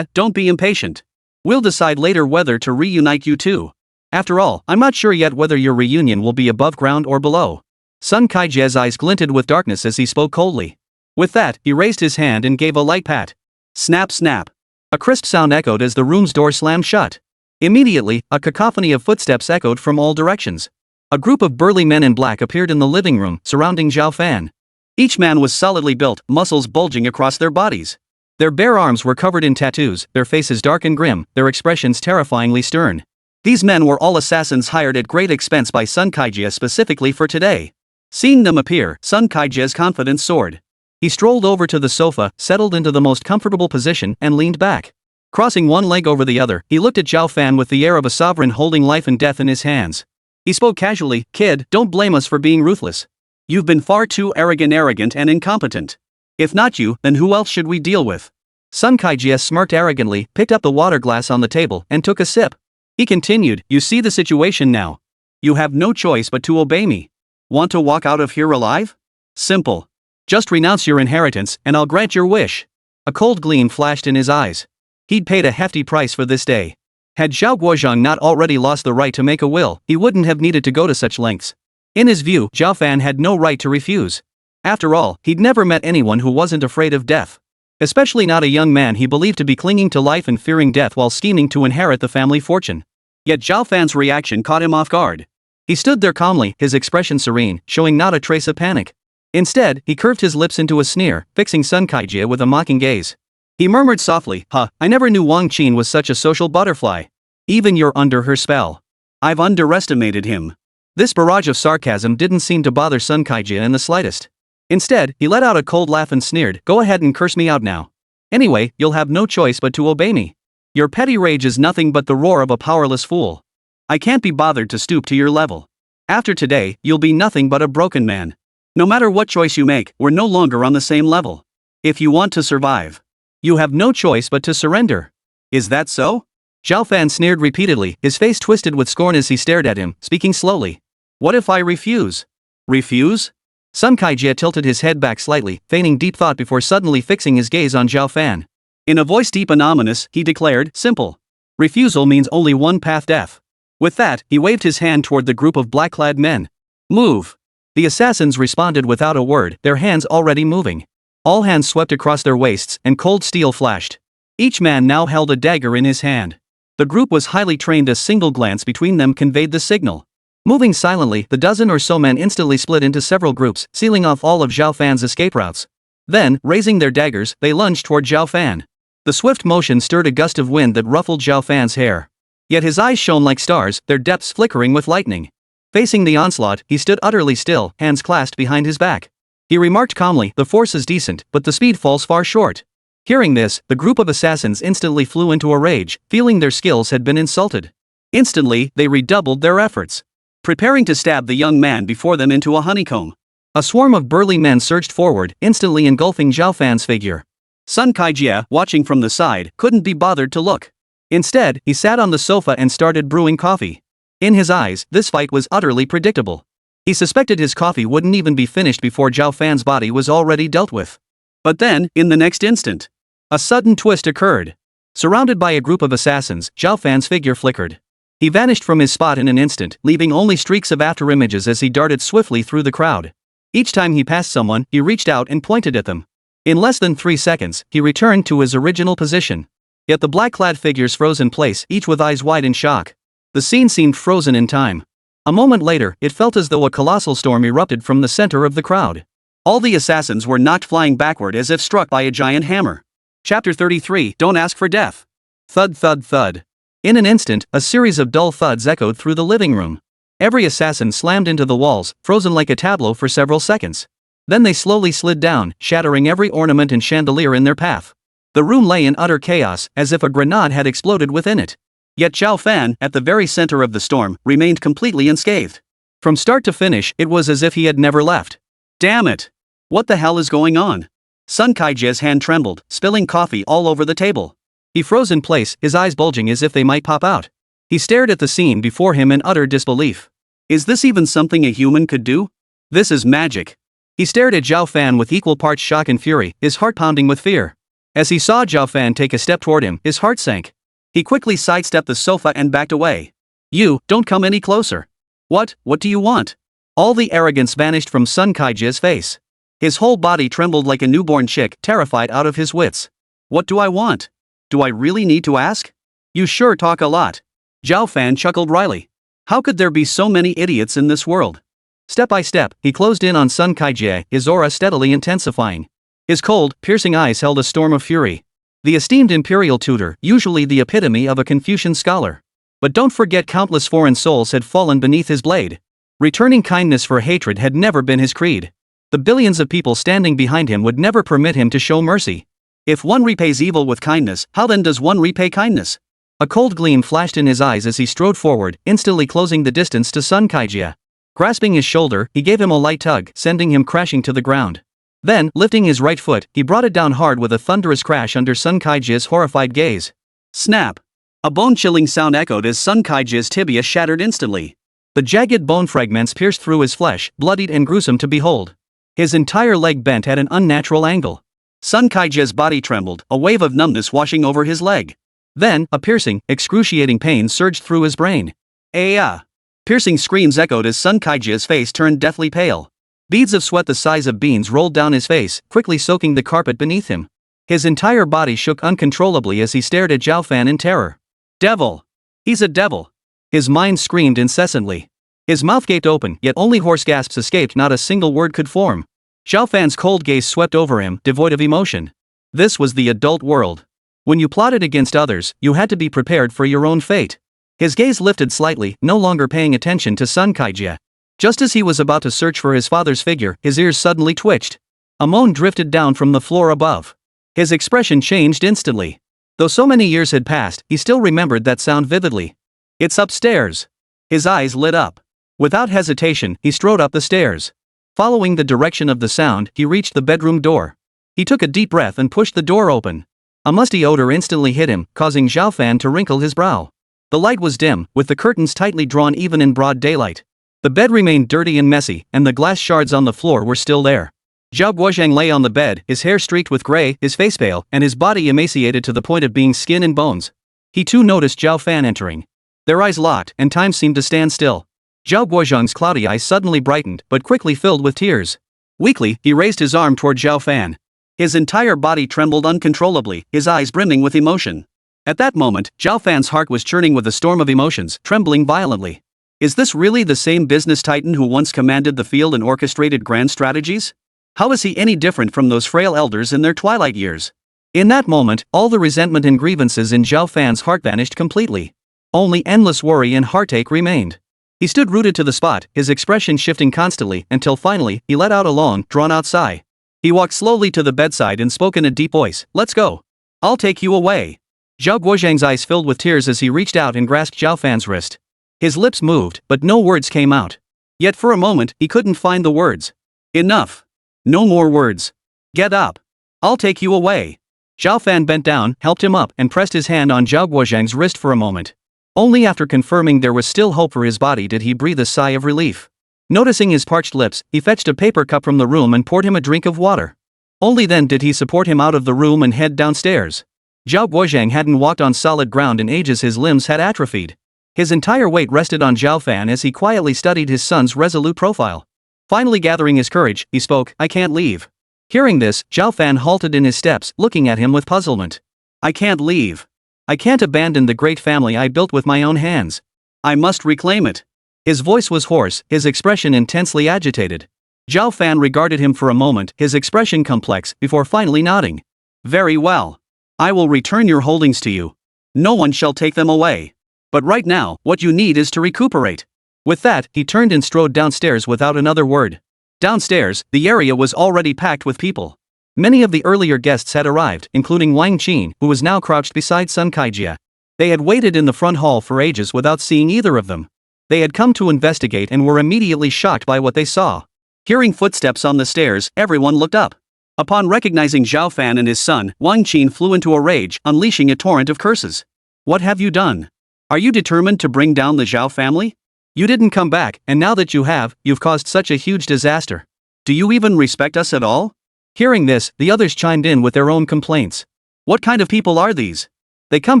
Don't be impatient. We'll decide later whether to reunite you two. After all, I'm not sure yet whether your reunion will be above ground or below. Sun Kaijia's eyes glinted with darkness as he spoke coldly. With that, he raised his hand and gave a light pat. Snap snap. A crisp sound echoed as the room's door slammed shut. Immediately, a cacophony of footsteps echoed from all directions. A group of burly men in black appeared in the living room, surrounding Zhao Fan. Each man was solidly built, muscles bulging across their bodies. Their bare arms were covered in tattoos, their faces dark and grim, their expressions terrifyingly stern. These men were all assassins hired at great expense by Sun Kaijia specifically for today. Seeing them appear, Sun Kaijia's confidence soared. He strolled over to the sofa, settled into the most comfortable position, and leaned back. Crossing one leg over the other, he looked at Zhao Fan with the air of a sovereign holding life and death in his hands. He spoke casually, Kid, don't blame us for being ruthless. You've been far too arrogant and incompetent. If not you, then who else should we deal with? Sun Kaijia smirked arrogantly, picked up the water glass on the table, and took a sip. He continued, you see the situation now. You have no choice but to obey me. Want to walk out of here alive? Simple. Just renounce your inheritance, and I'll grant your wish. A cold gleam flashed in his eyes. He'd paid a hefty price for this day. Had Zhao Guozhang not already lost the right to make a will, he wouldn't have needed to go to such lengths. In his view, Zhao Fan had no right to refuse. After all, he'd never met anyone who wasn't afraid of death. Especially not a young man he believed to be clinging to life and fearing death while scheming to inherit the family fortune. Yet Zhao Fan's reaction caught him off guard. He stood there calmly, his expression serene, showing not a trace of panic. Instead, he curved his lips into a sneer, fixing Sun Kaijia with a mocking gaze. He murmured softly, I never knew Wang Qin was such a social butterfly. Even you're under her spell. I've underestimated him. This barrage of sarcasm didn't seem to bother Sun Kaijia in the slightest. Instead, he let out a cold laugh and sneered, go ahead and curse me out now. Anyway, you'll have no choice but to obey me. Your petty rage is nothing but the roar of a powerless fool. I can't be bothered to stoop to your level. After today, you'll be nothing but a broken man. No matter what choice you make, we're no longer on the same level. If you want to survive, you have no choice but to surrender. Is that so? Zhao Fan sneered repeatedly, his face twisted with scorn as he stared at him, speaking slowly. What if I refuse? Refuse? Sun Kaijia tilted his head back slightly, feigning deep thought before suddenly fixing his gaze on Zhao Fan. In a voice deep and ominous, he declared, simple. Refusal means only one path, death. With that, he waved his hand toward the group of black-clad men. Move. The assassins responded without a word, their hands already moving. All hands swept across their waists, and cold steel flashed. Each man now held a dagger in his hand. The group was highly trained, a single glance between them conveyed the signal. Moving silently, the dozen or so men instantly split into several groups, sealing off all of Zhao Fan's escape routes. Then, raising their daggers, they lunged toward Zhao Fan. The swift motion stirred a gust of wind that ruffled Zhao Fan's hair. Yet his eyes shone like stars, their depths flickering with lightning. Facing the onslaught, he stood utterly still, hands clasped behind his back. He remarked calmly, "The force is decent, but the speed falls far short." Hearing this, the group of assassins instantly flew into a rage, feeling their skills had been insulted. Instantly, they redoubled their efforts, preparing to stab the young man before them into a honeycomb. A swarm of burly men surged forward, instantly engulfing Zhao Fan's figure. Sun Kaijie, watching from the side, couldn't be bothered to look. Instead, he sat on the sofa and started brewing coffee. In his eyes, this fight was utterly predictable. He suspected his coffee wouldn't even be finished before Zhao Fan's body was already dealt with. But then, in the next instant, a sudden twist occurred. Surrounded by a group of assassins, Zhao Fan's figure flickered. He vanished from his spot in an instant, leaving only streaks of afterimages as he darted swiftly through the crowd. Each time he passed someone, he reached out and pointed at them. In less than 3 seconds, he returned to his original position. Yet the black-clad figures froze in place, each with eyes wide in shock. The scene seemed frozen in time. A moment later, it felt as though a colossal storm erupted from the center of the crowd. All the assassins were knocked flying backward as if struck by a giant hammer. Chapter 33, Don't Ask for Death. Thud thud thud. In an instant, a series of dull thuds echoed through the living room. Every assassin slammed into the walls, frozen like a tableau for several seconds. Then they slowly slid down, shattering every ornament and chandelier in their path. The room lay in utter chaos, as if a grenade had exploded within it. Yet Zhao Fan, at the very center of the storm, remained completely unscathed. From start to finish, it was as if he had never left. Damn it! What the hell is going on? Sun Kaijie's hand trembled, spilling coffee all over the table. He froze in place, his eyes bulging as if they might pop out. He stared at the scene before him in utter disbelief. Is this even something a human could do? This is magic. He stared at Zhao Fan with equal parts shock and fury, his heart pounding with fear. As he saw Zhao Fan take a step toward him, his heart sank. He quickly sidestepped the sofa and backed away. "You, don't come any closer." What do you want?" All the arrogance vanished from Sun Kaijie's face. His whole body trembled like a newborn chick, terrified out of his wits. "What do I want? Do I really need to ask? You sure talk a lot." Zhao Fan chuckled wryly. How could there be so many idiots in this world? Step by step, he closed in on Sun Kaijie, his aura steadily intensifying. His cold, piercing eyes held a storm of fury. The esteemed imperial tutor, usually the epitome of a Confucian scholar. But don't forget, countless foreign souls had fallen beneath his blade. Returning kindness for hatred had never been his creed. The billions of people standing behind him would never permit him to show mercy. If one repays evil with kindness, how then does one repay kindness? A cold gleam flashed in his eyes as he strode forward, instantly closing the distance to Sun Kaijie. Grasping his shoulder, he gave him a light tug, sending him crashing to the ground. Then, lifting his right foot, he brought it down hard with a thunderous crash under Sun Kaijie's horrified gaze. Snap! A bone-chilling sound echoed as Sun Kaijie's tibia shattered instantly. The jagged bone fragments pierced through his flesh, bloodied and gruesome to behold. His entire leg bent at an unnatural angle. Sun Kaijie's body trembled, a wave of numbness washing over his leg. Then, a piercing, excruciating pain surged through his brain. "Ah!" Piercing screams echoed as Sun Kaijie's face turned deathly pale. Beads of sweat the size of beans rolled down his face, quickly soaking the carpet beneath him. His entire body shook uncontrollably as he stared at Zhao Fan in terror. "Devil! He's a devil!" His mind screamed incessantly. His mouth gaped open, yet only hoarse gasps escaped, not a single word could form. Zhao Fan's cold gaze swept over him, devoid of emotion. This was the adult world. When you plotted against others, you had to be prepared for your own fate. His gaze lifted slightly, no longer paying attention to Sun Kaijie. Just as he was about to search for his father's figure, his ears suddenly twitched. A moan drifted down from the floor above. His expression changed instantly. Though so many years had passed, he still remembered that sound vividly. "It's upstairs." His eyes lit up. Without hesitation, he strode up the stairs. Following the direction of the sound, he reached the bedroom door. He took a deep breath and pushed the door open. A musty odor instantly hit him, causing Zhao Fan to wrinkle his brow. The light was dim, with the curtains tightly drawn even in broad daylight. The bed remained dirty and messy, and the glass shards on the floor were still there. Zhao Guozhang lay on the bed, his hair streaked with gray, his face pale, and his body emaciated to the point of being skin and bones. He too noticed Zhao Fan entering. Their eyes locked, and time seemed to stand still. Zhao Guozhang's cloudy eyes suddenly brightened, but quickly filled with tears. Weakly, he raised his arm toward Zhao Fan. His entire body trembled uncontrollably, his eyes brimming with emotion. At that moment, Zhao Fan's heart was churning with a storm of emotions, trembling violently. Is this really the same business titan who once commanded the field and orchestrated grand strategies? How is he any different from those frail elders in their twilight years? In that moment, all the resentment and grievances in Zhao Fan's heart vanished completely. Only endless worry and heartache remained. He stood rooted to the spot, his expression shifting constantly until finally he let out a long, drawn-out sigh. He walked slowly to the bedside and spoke in a deep voice, "Let's go. I'll take you away." Zhao Guozhang's eyes filled with tears as he reached out and grasped Zhao Fan's wrist. His lips moved, but no words came out. Yet for a moment, he couldn't find the words. "Enough. No more words. Get up. I'll take you away." Zhao Fan bent down, helped him up, and pressed his hand on Zhao Guozhang's wrist for a moment. Only after confirming there was still hope for his body did he breathe a sigh of relief. Noticing his parched lips, he fetched a paper cup from the room and poured him a drink of water. Only then did he support him out of the room and head downstairs. Zhao Guozhang hadn't walked on solid ground in ages, his limbs had atrophied. His entire weight rested on Zhao Fan as he quietly studied his son's resolute profile. Finally gathering his courage, he spoke, "I can't leave." Hearing this, Zhao Fan halted in his steps, looking at him with puzzlement. "I can't leave. I can't abandon the great family I built with my own hands. I must reclaim it." His voice was hoarse, his expression intensely agitated. Zhao Fan regarded him for a moment, his expression complex, before finally nodding. "Very well. I will return your holdings to you. No one shall take them away. But right now, what you need is to recuperate." With that, he turned and strode downstairs without another word. Downstairs, the area was already packed with people. Many of the earlier guests had arrived, including Wang Qin, who was now crouched beside Sun Kaijia. They had waited in the front hall for ages without seeing either of them. They had come to investigate and were immediately shocked by what they saw. Hearing footsteps on the stairs, everyone looked up. Upon recognizing Zhao Fan and his son, Wang Qin flew into a rage, unleashing a torrent of curses. "What have you done? Are you determined to bring down the Zhao family? You didn't come back, and now that you have, you've caused such a huge disaster. Do you even respect us at all?" Hearing this, the others chimed in with their own complaints. What kind of people are these? They come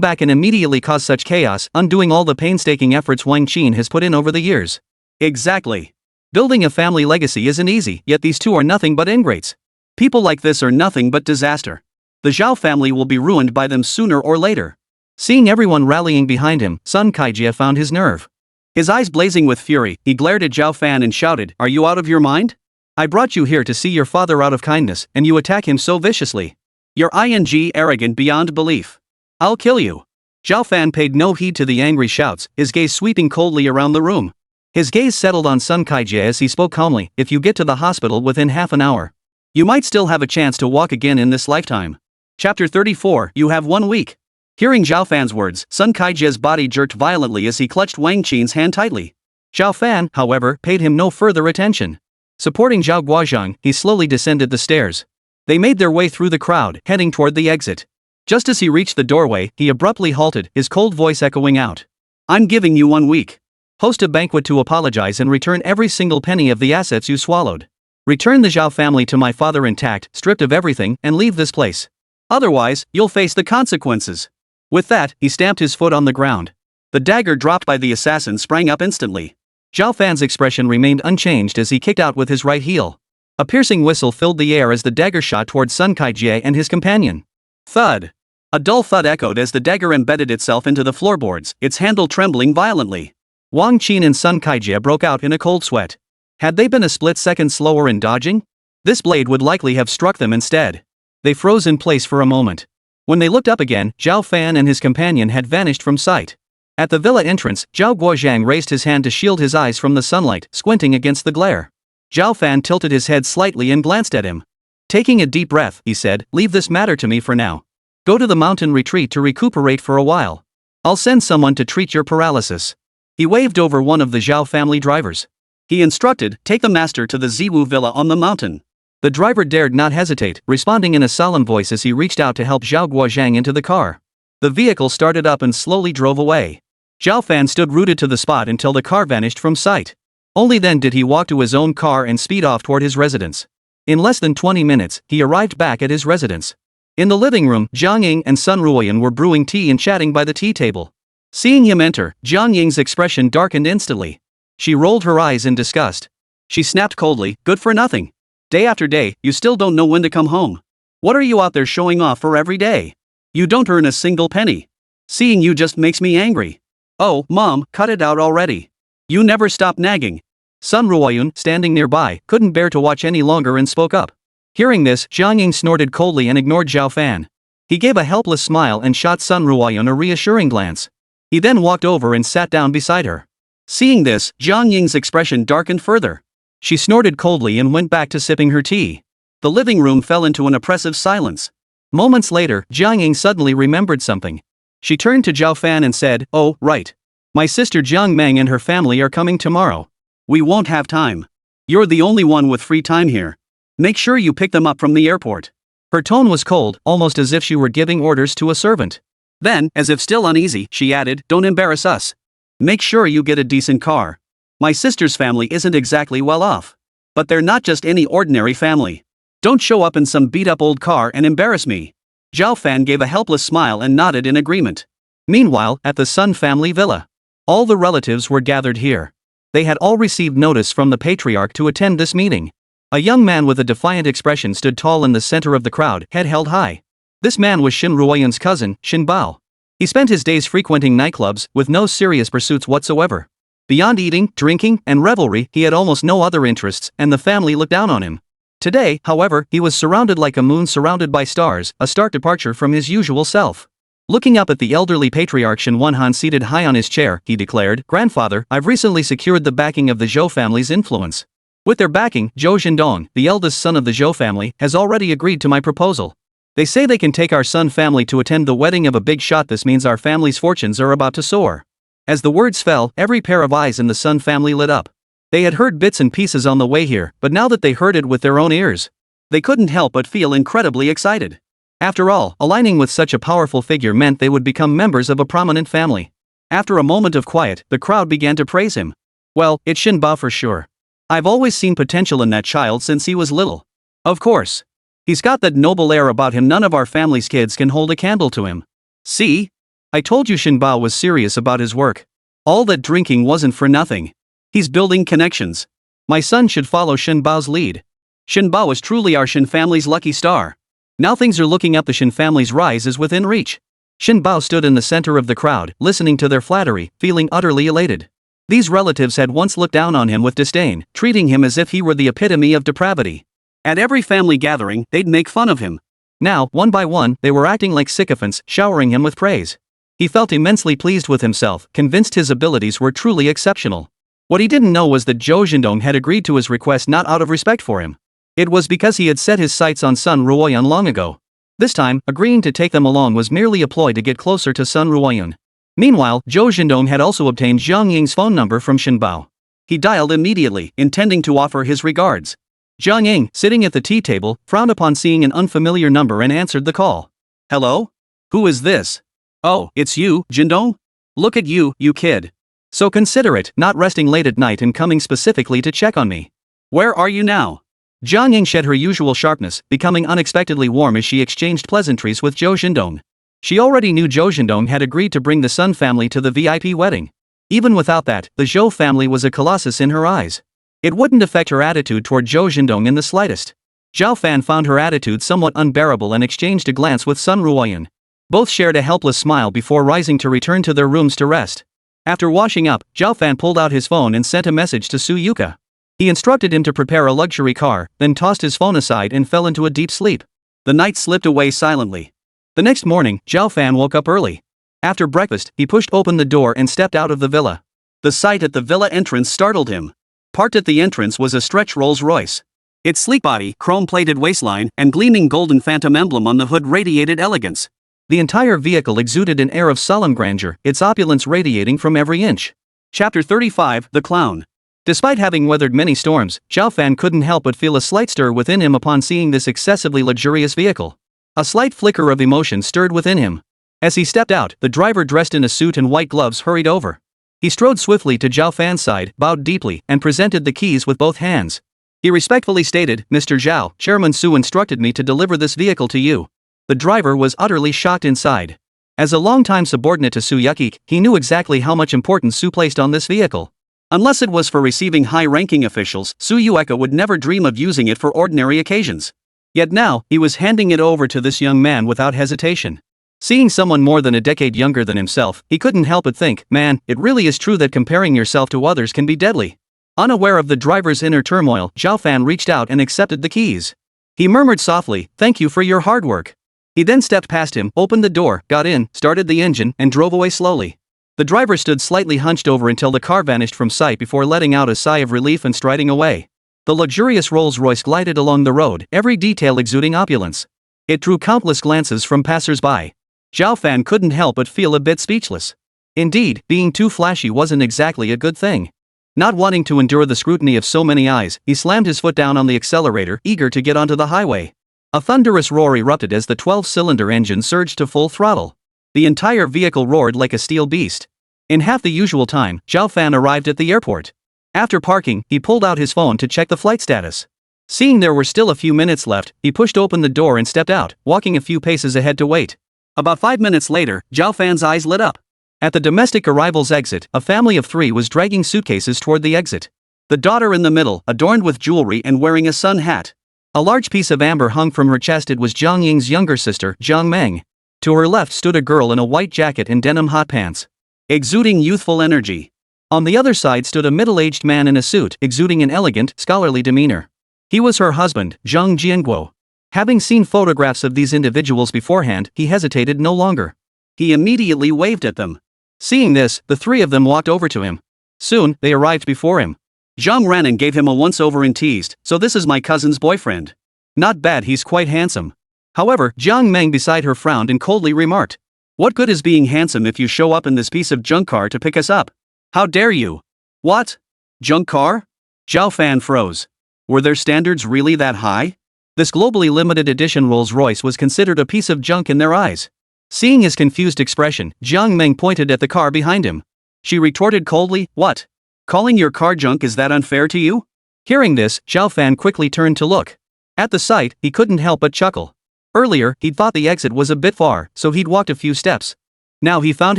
back and immediately cause such chaos, undoing all the painstaking efforts Wang Qin has put in over the years. Exactly. Building a family legacy isn't easy, yet these two are nothing but ingrates. People like this are nothing but disaster. The Zhao family will be ruined by them sooner or later. Seeing everyone rallying behind him, Sun Kaijia found his nerve. His eyes blazing with fury, he glared at Zhao Fan and shouted, "Are you out of your mind? I brought you here to see your father out of kindness, and you attack him so viciously. You're arrogant beyond belief. I'll kill you." Zhao Fan paid no heed to the angry shouts, his gaze sweeping coldly around the room. His gaze settled on Sun Kaijia as he spoke calmly, "If you get to the hospital within half an hour, you might still have a chance to walk again in this lifetime." Chapter 34, You have 1 week. Hearing Zhao Fan's words, Sun Kaijia's body jerked violently as he clutched Wang Qin's hand tightly. Zhao Fan, however, paid him no further attention. Supporting Zhao Guozhang, he slowly descended the stairs. They made their way through the crowd, heading toward the exit. Just as he reached the doorway, he abruptly halted, his cold voice echoing out. "I'm giving you 1 week. Host a banquet to apologize and return every single penny of the assets you swallowed. Return the Zhao family to my father intact, stripped of everything, and leave this place. Otherwise, you'll face the consequences." With that, he stamped his foot on the ground. The dagger dropped by the assassin sprang up instantly. Zhao Fan's expression remained unchanged as he kicked out with his right heel. A piercing whistle filled the air as the dagger shot toward Sun Kaijia and his companion. Thud! A dull thud echoed as the dagger embedded itself into the floorboards, its handle trembling violently. Wang Qin and Sun Kaijia broke out in a cold sweat. Had they been a split second slower in dodging? This blade would likely have struck them instead. They froze in place for a moment. When they looked up again, Zhao Fan and his companion had vanished from sight. At the villa entrance, Zhao Guozhang raised his hand to shield his eyes from the sunlight, squinting against the glare. Zhao Fan tilted his head slightly and glanced at him. Taking a deep breath, he said, "Leave this matter to me for now. Go to the mountain retreat to recuperate for a while. I'll send someone to treat your paralysis." He waved over one of the Zhao family drivers. He instructed, "Take the master to the Ziwu villa on the mountain." The driver dared not hesitate, responding in a solemn voice as he reached out to help Zhao Guozhang into the car. The vehicle started up and slowly drove away. Zhao Fan stood rooted to the spot until the car vanished from sight. Only then did he walk to his own car and speed off toward his residence. In less than 20 minutes, he arrived back at his residence. In the living room, Jiang Ying and Sun Ruoyan were brewing tea and chatting by the tea table. Seeing him enter, Jiang Ying's expression darkened instantly. She rolled her eyes in disgust. She snapped coldly, "Good for nothing. Day after day, you still don't know when to come home. What are you out there showing off for every day? You don't earn a single penny. Seeing you just makes me angry. Oh, Mom, cut it out already. You never stop nagging." Sun Ruoyan, standing nearby, couldn't bear to watch any longer and spoke up. Hearing this, Jiang Ying snorted coldly and ignored Zhao Fan. He gave a helpless smile and shot Sun Ruoyan a reassuring glance. He then walked over and sat down beside her. Seeing this, Jiang Ying's expression darkened further. She snorted coldly and went back to sipping her tea. The living room fell into an oppressive silence. Moments later, Jiang Ying suddenly remembered something. She turned to Zhao Fan and said, "Oh, right. My sister Jiang Meng and her family are coming tomorrow. We won't have time. You're the only one with free time here. Make sure you pick them up from the airport." Her tone was cold, almost as if she were giving orders to a servant. Then, as if still uneasy, she added, "Don't embarrass us. Make sure you get a decent car. My sister's family isn't exactly well off. But they're not just any ordinary family. Don't show up in some beat-up old car and embarrass me." Zhao Fan gave a helpless smile and nodded in agreement. Meanwhile, at the Sun family villa, all the relatives were gathered here. They had all received notice from the patriarch to attend this meeting. A young man with a defiant expression stood tall in the center of the crowd, head held high. This man was Shin Ruoyan's cousin, Shin Bao. He spent his days frequenting nightclubs, with no serious pursuits whatsoever. Beyond eating, drinking, and revelry, he had almost no other interests, and the family looked down on him. Today, however, he was surrounded like a moon surrounded by stars, a stark departure from his usual self. Looking up at the elderly patriarch Shin Wanhan seated high on his chair, he declared, "Grandfather, I've recently secured the backing of the Zhou family's influence. With their backing, Zhou Zhendong, the eldest son of the Zhou family, has already agreed to my proposal. They say they can take our Sun family to attend the wedding of a big shot. This means our family's fortunes are about to soar." As the words fell, every pair of eyes in the Sun family lit up. They had heard bits and pieces on the way here, but now that they heard it with their own ears, they couldn't help but feel incredibly excited. After all, aligning with such a powerful figure meant they would become members of a prominent family. After a moment of quiet, the crowd began to praise him. "Well, it's Shin Bao for sure. I've always seen potential in that child since he was little. Of course. He's got that noble air about him. None of our family's kids can hold a candle to him. See? I told you Shin Bao was serious about his work. All that drinking wasn't for nothing. He's building connections. My son should follow Shin Bao's lead. Shin Bao is truly our Shin family's lucky star. Now things are looking up. The Shin family's rise is within reach." Shin Bao stood in the center of the crowd, listening to their flattery, feeling utterly elated. These relatives had once looked down on him with disdain, treating him as if he were the epitome of depravity. At every family gathering, they'd make fun of him. Now, one by one, they were acting like sycophants, showering him with praise. He felt immensely pleased with himself, convinced his abilities were truly exceptional. What he didn't know was that Zhou Zhendong had agreed to his request not out of respect for him. It was because he had set his sights on Sun Ruoyan long ago. This time, agreeing to take them along was merely a ploy to get closer to Sun Ruoyan. Meanwhile, Zhou Zhendong had also obtained Jiang Ying's phone number from Shin Bao. He dialed immediately, intending to offer his regards. Jiang Ying, sitting at the tea table, frowned upon seeing an unfamiliar number and answered the call. "Hello? Who is this?" "Oh, it's you, Zhendong? Look at you, you kid. So considerate, not resting late at night and coming specifically to check on me. Where are you now?" Jiang Ying shed her usual sharpness, becoming unexpectedly warm as she exchanged pleasantries with Zhou Zhendong. She already knew Zhou Zhendong had agreed to bring the Sun family to the VIP wedding. Even without that, the Zhou family was a colossus in her eyes. It wouldn't affect her attitude toward Zhou Zhendong in the slightest. Zhao Fan found her attitude somewhat unbearable and exchanged a glance with Sun Ruoyan. Both shared a helpless smile before rising to return to their rooms to rest. After washing up, Zhao Fan pulled out his phone and sent a message to Su Yuka. He instructed him to prepare a luxury car, then tossed his phone aside and fell into a deep sleep. The night slipped away silently. The next morning, Zhao Fan woke up early. After breakfast, he pushed open the door and stepped out of the villa. The sight at the villa entrance startled him. Parked at the entrance was a stretch Rolls-Royce. Its sleek body, chrome-plated waistline, and gleaming golden phantom emblem on the hood radiated elegance. The entire vehicle exuded an air of solemn grandeur, its opulence radiating from every inch. Chapter 35, The Clown. Despite having weathered many storms, Zhao Fan couldn't help but feel a slight stir within him upon seeing this excessively luxurious vehicle. A slight flicker of emotion stirred within him. As he stepped out, the driver dressed in a suit and white gloves hurried over. He strode swiftly to Zhao Fan's side, bowed deeply, and presented the keys with both hands. He respectfully stated, "Mr. Zhao, Chairman Su instructed me to deliver this vehicle to you." The driver was utterly shocked inside. As a longtime subordinate to Su Yukik, he knew exactly how much importance Su placed on this vehicle. Unless it was for receiving high-ranking officials, Su Yueka would never dream of using it for ordinary occasions. Yet now, he was handing it over to this young man without hesitation. Seeing someone more than a decade younger than himself, he couldn't help but think, man, it really is true that comparing yourself to others can be deadly. Unaware of the driver's inner turmoil, Zhao Fan reached out and accepted the keys. He murmured softly, "Thank you for your hard work." He then stepped past him, opened the door, got in, started the engine, and drove away slowly. The driver stood slightly hunched over until the car vanished from sight before letting out a sigh of relief and striding away. The luxurious Rolls-Royce glided along the road, every detail exuding opulence. It drew countless glances from passers-by. Zhao Fan couldn't help but feel a bit speechless. Indeed, being too flashy wasn't exactly a good thing. Not wanting to endure the scrutiny of so many eyes, he slammed his foot down on the accelerator, eager to get onto the highway. A thunderous roar erupted as the 12-cylinder engine surged to full throttle. The entire vehicle roared like a steel beast. In half the usual time, Zhao Fan arrived at the airport. After parking, he pulled out his phone to check the flight status. Seeing there were still a few minutes left, he pushed open the door and stepped out, walking a few paces ahead to wait. About 5 minutes later, Zhao Fan's eyes lit up. At the domestic arrivals exit, a family of 3 was dragging suitcases toward the exit. The daughter in the middle, adorned with jewelry and wearing a sun hat. A large piece of amber hung from her chest. It was Zhang Ying's younger sister, Zhang Meng. To her left stood a girl in a white jacket and denim hot pants, exuding youthful energy. On the other side stood a middle-aged man in a suit, exuding an elegant, scholarly demeanor. He was her husband, Zhang Jianguo. Having seen photographs of these individuals beforehand, he hesitated no longer. He immediately waved at them. Seeing this, the 3 of them walked over to him. Soon, they arrived before him. Zhang Ranan gave him a once-over and teased, "So this is my cousin's boyfriend. Not bad, he's quite handsome." However, Zhang Meng beside her frowned and coldly remarked, "What good is being handsome if you show up in this piece of junk car to pick us up? How dare you?" "What? Junk car?" Zhao Fan froze. Were their standards really that high? This globally limited edition Rolls-Royce was considered a piece of junk in their eyes. Seeing his confused expression, Zhang Meng pointed at the car behind him. She retorted coldly, "What? Calling your car junk, is that unfair to you?" Hearing this, Zhao Fan quickly turned to look. At the sight, he couldn't help but chuckle. Earlier, he'd thought the exit was a bit far, so he'd walked a few steps. Now he found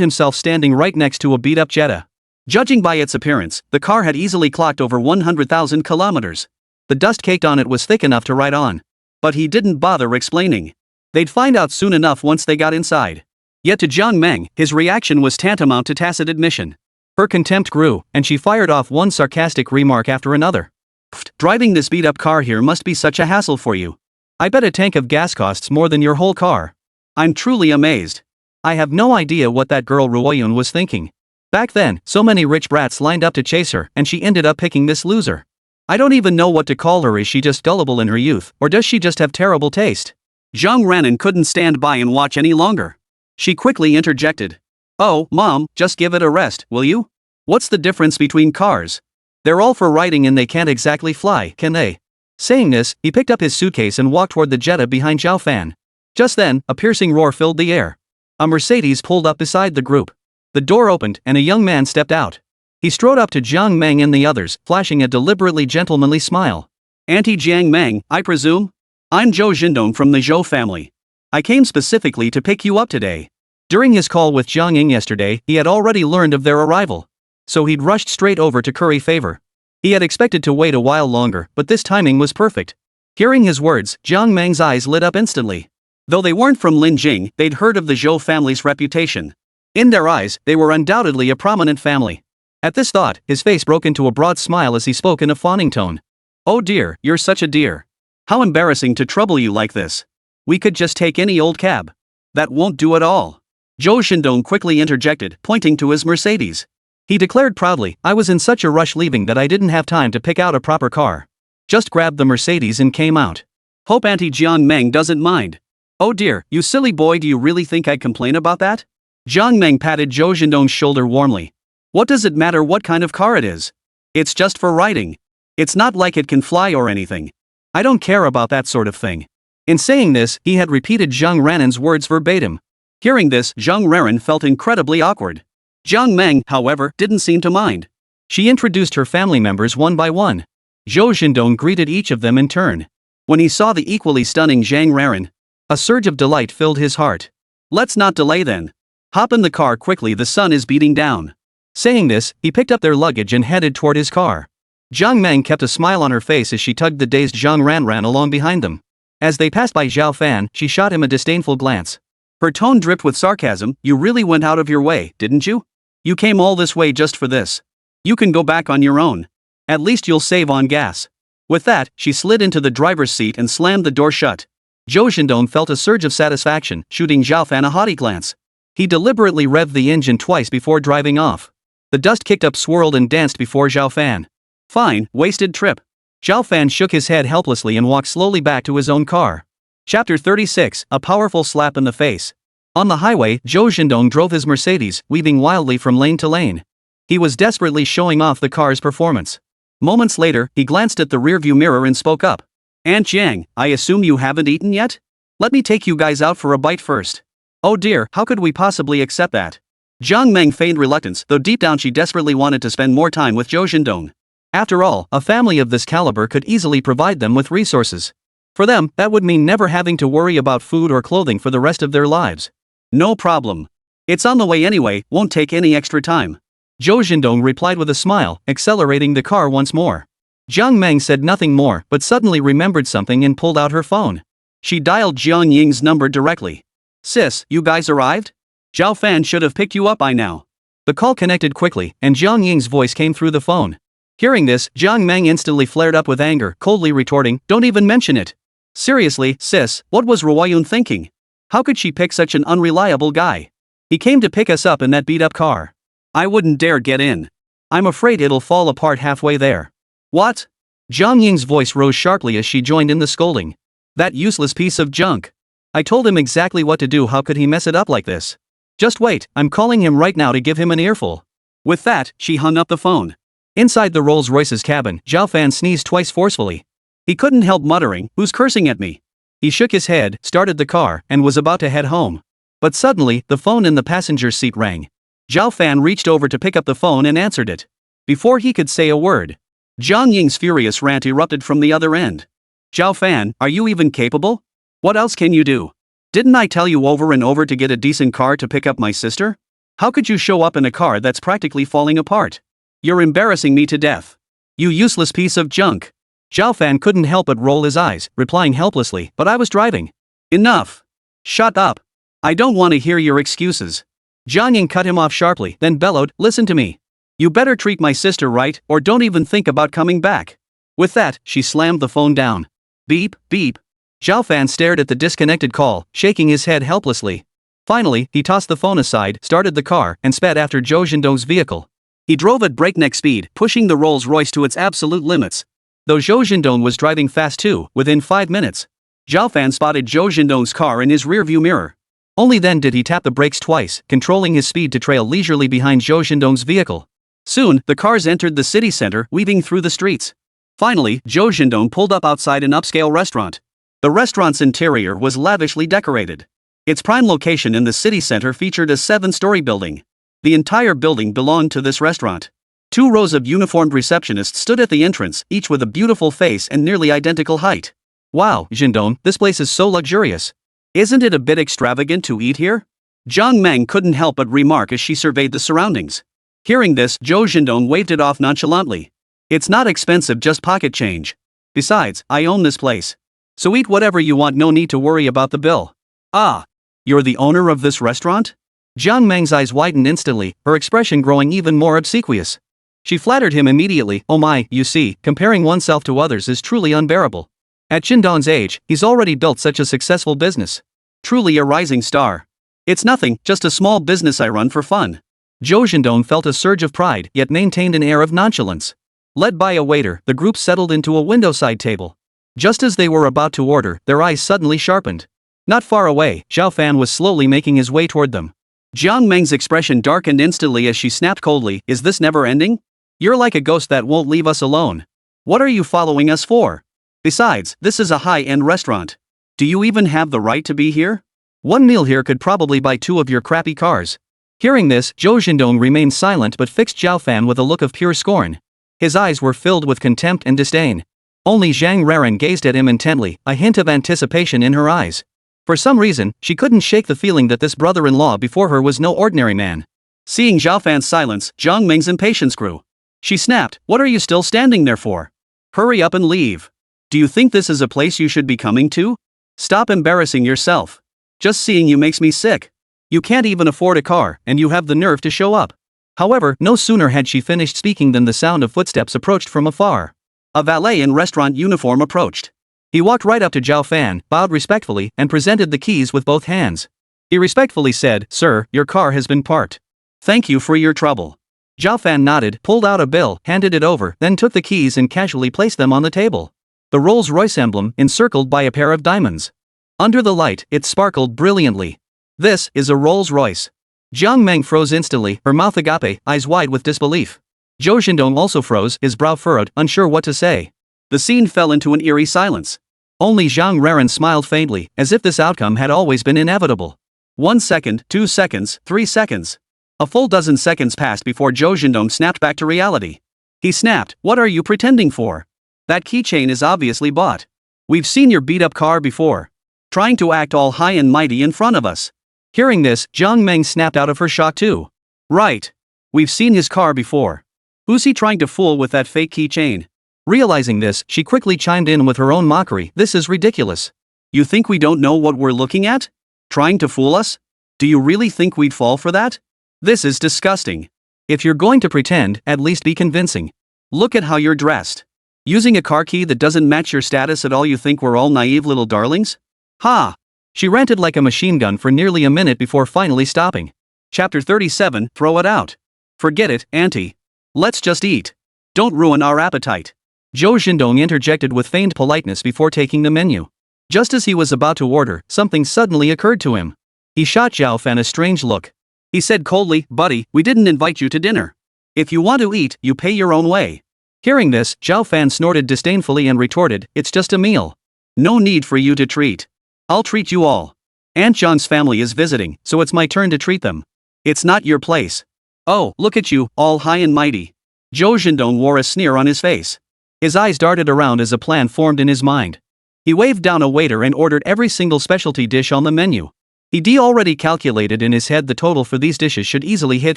himself standing right next to a beat-up Jetta. Judging by its appearance, the car had easily clocked over 100,000 kilometers. The dust caked on it was thick enough to ride on. But he didn't bother explaining. They'd find out soon enough once they got inside. Yet to Zhang Meng, his reaction was tantamount to tacit admission. Her contempt grew, and she fired off one sarcastic remark after another. "Pfft, driving this beat-up car here must be such a hassle for you. I bet a tank of gas costs more than your whole car. I'm truly amazed. I have no idea what that girl Ruoyun was thinking. Back then, so many rich brats lined up to chase her, and she ended up picking this loser. I don't even know what to call her. Is she just gullible in her youth, or does she just have terrible taste?" Zhang Ranan couldn't stand by and watch any longer. She quickly interjected. "Oh, Mom, just give it a rest, will you? What's the difference between cars? They're all for riding and they can't exactly fly, can they?" Saying this, he picked up his suitcase and walked toward the Jetta behind Zhao Fan. Just then, a piercing roar filled the air. A Mercedes pulled up beside the group. The door opened and a young man stepped out. He strode up to Zhang Meng and the others, flashing a deliberately gentlemanly smile. "Auntie Jiang Meng, I presume? I'm Zhou Jindong from the Zhou family. I came specifically to pick you up today." During his call with Zhang Ying yesterday, he had already learned of their arrival. So he'd rushed straight over to curry favor. He had expected to wait a while longer, but this timing was perfect. Hearing his words, Zhang Meng's eyes lit up instantly. Though they weren't from Linjing, they'd heard of the Zhou family's reputation. In their eyes, they were undoubtedly a prominent family. At this thought, his face broke into a broad smile as he spoke in a fawning tone. "Oh dear, you're such a dear. How embarrassing to trouble you like this. We could just take any old cab." "That won't do at all." Zhou Shindong quickly interjected, pointing to his Mercedes. He declared proudly, "I was in such a rush leaving that I didn't have time to pick out a proper car. Just grabbed the Mercedes and came out. Hope Auntie Jiang Meng doesn't mind." "Oh dear, you silly boy, do you really think I'd complain about that?" Jiang Meng patted Zhou Shindong's shoulder warmly. "What does it matter what kind of car it is? It's just for riding. It's not like it can fly or anything. I don't care about that sort of thing." In saying this, he had repeated Zhang Ranan's words verbatim. Hearing this, Zhang Ranan felt incredibly awkward. Jiang Meng, however, didn't seem to mind. She introduced her family members one by one. Zhou Jindong greeted each of them in turn. When he saw the equally stunning Zhang Ranan, a surge of delight filled his heart. "Let's not delay then. Hop in the car quickly, the sun is beating down." Saying this, he picked up their luggage and headed toward his car. Jiang Meng kept a smile on her face as she tugged the dazed Zhang Ranran along behind them. As they passed by Zhao Fan, she shot him a disdainful glance. Her tone dripped with sarcasm. "You really went out of your way, didn't you? You came all this way just for this. You can go back on your own. At least you'll save on gas." With that, she slid into the driver's seat and slammed the door shut. Zhou Shindong felt a surge of satisfaction, shooting Zhao Fan a haughty glance. He deliberately revved the engine twice before driving off. The dust kicked up, swirled and danced before Zhao Fan. Fine, wasted trip. Zhao Fan shook his head helplessly and walked slowly back to his own car. Chapter 36, A Powerful Slap in the Face. On the highway, Zhou Zhendong drove his Mercedes, weaving wildly from lane to lane. He was desperately showing off the car's performance. Moments later, he glanced at the rearview mirror and spoke up. Aunt Jiang, I assume you haven't eaten yet? Let me take you guys out for a bite first. Oh dear, how could we possibly accept that? Jiang Meng feigned reluctance, though deep down she desperately wanted to spend more time with Zhou Zhendong. After all, a family of this caliber could easily provide them with resources. For them, that would mean never having to worry about food or clothing for the rest of their lives. No problem. It's on the way anyway, won't take any extra time. Zhou Zhendong replied with a smile, accelerating the car once more. Jiang Meng said nothing more, but suddenly remembered something and pulled out her phone. She dialed Jiang Ying's number directly. Sis, you guys arrived? Zhao Fan should have picked you up by now. The call connected quickly, and Jiang Ying's voice came through the phone. Hearing this, Jiang Meng instantly flared up with anger, coldly retorting, Don't even mention it. Seriously, sis, what was Ruoyun thinking? How could she pick such an unreliable guy? He came to pick us up in that beat-up car. I wouldn't dare get in. I'm afraid it'll fall apart halfway there. What? Jiang Ying's voice rose sharply as she joined in the scolding. That useless piece of junk. I told him exactly what to do, how could he mess it up like this? Just wait, I'm calling him right now to give him an earful. With that, she hung up the phone. Inside the Rolls-Royce's cabin, Zhao Fan sneezed twice forcefully. He couldn't help muttering, Who's cursing at me? He shook his head, started the car, and was about to head home. But suddenly, the phone in the passenger's seat rang. Zhao Fan reached over to pick up the phone and answered it. Before he could say a word, Jiang Ying's furious rant erupted from the other end. Zhao Fan, are you even capable? What else can you do? Didn't I tell you over and over to get a decent car to pick up my sister? How could you show up in a car that's practically falling apart? You're embarrassing me to death. You useless piece of junk. Zhao Fan couldn't help but roll his eyes, replying helplessly, But I was driving. Enough. Shut up. I don't want to hear your excuses. Jiang Ying cut him off sharply, then bellowed, Listen to me. You better treat my sister right, or don't even think about coming back. With that, she slammed the phone down. Beep, beep. Zhao Fan stared at the disconnected call, shaking his head helplessly. Finally, he tossed the phone aside, started the car, and sped after Zhou Zhendong's vehicle. He drove at breakneck speed, pushing the Rolls-Royce to its absolute limits. Though Zhou Zhendong was driving fast too, within 5 minutes, Zhao Fan spotted Zhou Zhendong's car in his rearview mirror. Only then did he tap the brakes twice, controlling his speed to trail leisurely behind Zhou Zhendong's vehicle. Soon, the cars entered the city center, weaving through the streets. Finally, Zhou Zhendong pulled up outside an upscale restaurant. The restaurant's interior was lavishly decorated. Its prime location in the city center featured a 7-story building. The entire building belonged to this restaurant. 2 rows of uniformed receptionists stood at the entrance, each with a beautiful face and nearly identical height. Wow, Zhendong, this place is so luxurious. Isn't it a bit extravagant to eat here? Jiang Meng couldn't help but remark as she surveyed the surroundings. Hearing this, Zhou Zhendong waved it off nonchalantly. It's not expensive, just pocket change. Besides, I own this place. So eat whatever you want, no need to worry about the bill. Ah, you're the owner of this restaurant? Jiang Meng's eyes widened instantly, her expression growing even more obsequious. She flattered him immediately, Oh my, you see, comparing oneself to others is truly unbearable. At Zhendong's age, he's already built such a successful business. Truly a rising star. It's nothing, just a small business I run for fun. Zhou Zhendong felt a surge of pride, yet maintained an air of nonchalance. Led by a waiter, the group settled into a windowside table. Just as they were about to order, their eyes suddenly sharpened. Not far away, Zhao Fan was slowly making his way toward them. Jiang Meng's expression darkened instantly as she snapped coldly, Is this never ending? You're like a ghost that won't leave us alone. What are you following us for? Besides, this is a high-end restaurant. Do you even have the right to be here? One meal here could probably buy 2 of your crappy cars. Hearing this, Zhou Zhendong remained silent but fixed Zhao Fan with a look of pure scorn. His eyes were filled with contempt and disdain. Only Zhang Raren gazed at him intently, a hint of anticipation in her eyes. For some reason, she couldn't shake the feeling that this brother-in-law before her was no ordinary man. Seeing Zhao Fan's silence, Jiang Meng's impatience grew. She snapped, What are you still standing there for? Hurry up and leave. Do you think this is a place you should be coming to? Stop embarrassing yourself. Just seeing you makes me sick. You can't even afford a car, and you have the nerve to show up. However, no sooner had she finished speaking than the sound of footsteps approached from afar. A valet in restaurant uniform approached. He walked right up to Zhao Fan, bowed respectfully, and presented the keys with both hands. He respectfully said, "Sir, your car has been parked. Thank you for your trouble." Zhao Fan nodded, pulled out a bill, handed it over, then took the keys and casually placed them on the table. The Rolls-Royce emblem encircled by a pair of diamonds. Under the light, it sparkled brilliantly. "This is a Rolls-Royce." Jiang Meng froze instantly, her mouth agape, eyes wide with disbelief. Zhou Xindong also froze, his brow furrowed, unsure what to say. The scene fell into an eerie silence. Only Zhang Reran smiled faintly, as if this outcome had always been inevitable. 1 second, 2 seconds, 3 seconds. A full dozen seconds passed before Zhou Xindong snapped back to reality. He snapped, "What are you pretending for? That keychain is obviously bought. We've seen your beat-up car before. Trying to act all high and mighty in front of us." Hearing this, Jiang Meng snapped out of her shock too. "Right. We've seen his car before. Who's he trying to fool with that fake keychain?" Realizing this, she quickly chimed in with her own mockery, "This is ridiculous. You think we don't know what we're looking at? Trying to fool us? Do you really think we'd fall for that? This is disgusting. If you're going to pretend, at least be convincing. Look at how you're dressed. Using a car key that doesn't match your status at all. You think we're all naive little darlings? Ha!" She ranted like a machine gun for nearly a minute before finally stopping. Chapter 37, Throw It Out. "Forget it, Auntie. Let's just eat. Don't ruin our appetite." Zhou Xindong interjected with feigned politeness before taking the menu. Just as he was about to order, something suddenly occurred to him. He shot Zhao Fan a strange look. He said coldly, "Buddy, we didn't invite you to dinner. If you want to eat, you pay your own way." Hearing this, Zhao Fan snorted disdainfully and retorted, "It's just a meal. No need for you to treat. I'll treat you all. Aunt John's family is visiting, so it's my turn to treat them. It's not your place. Oh, look at you, all high and mighty." Zhou Xindong wore a sneer on his face. His eyes darted around as a plan formed in his mind. He waved down a waiter and ordered every single specialty dish on the menu. He already calculated in his head the total for these dishes should easily hit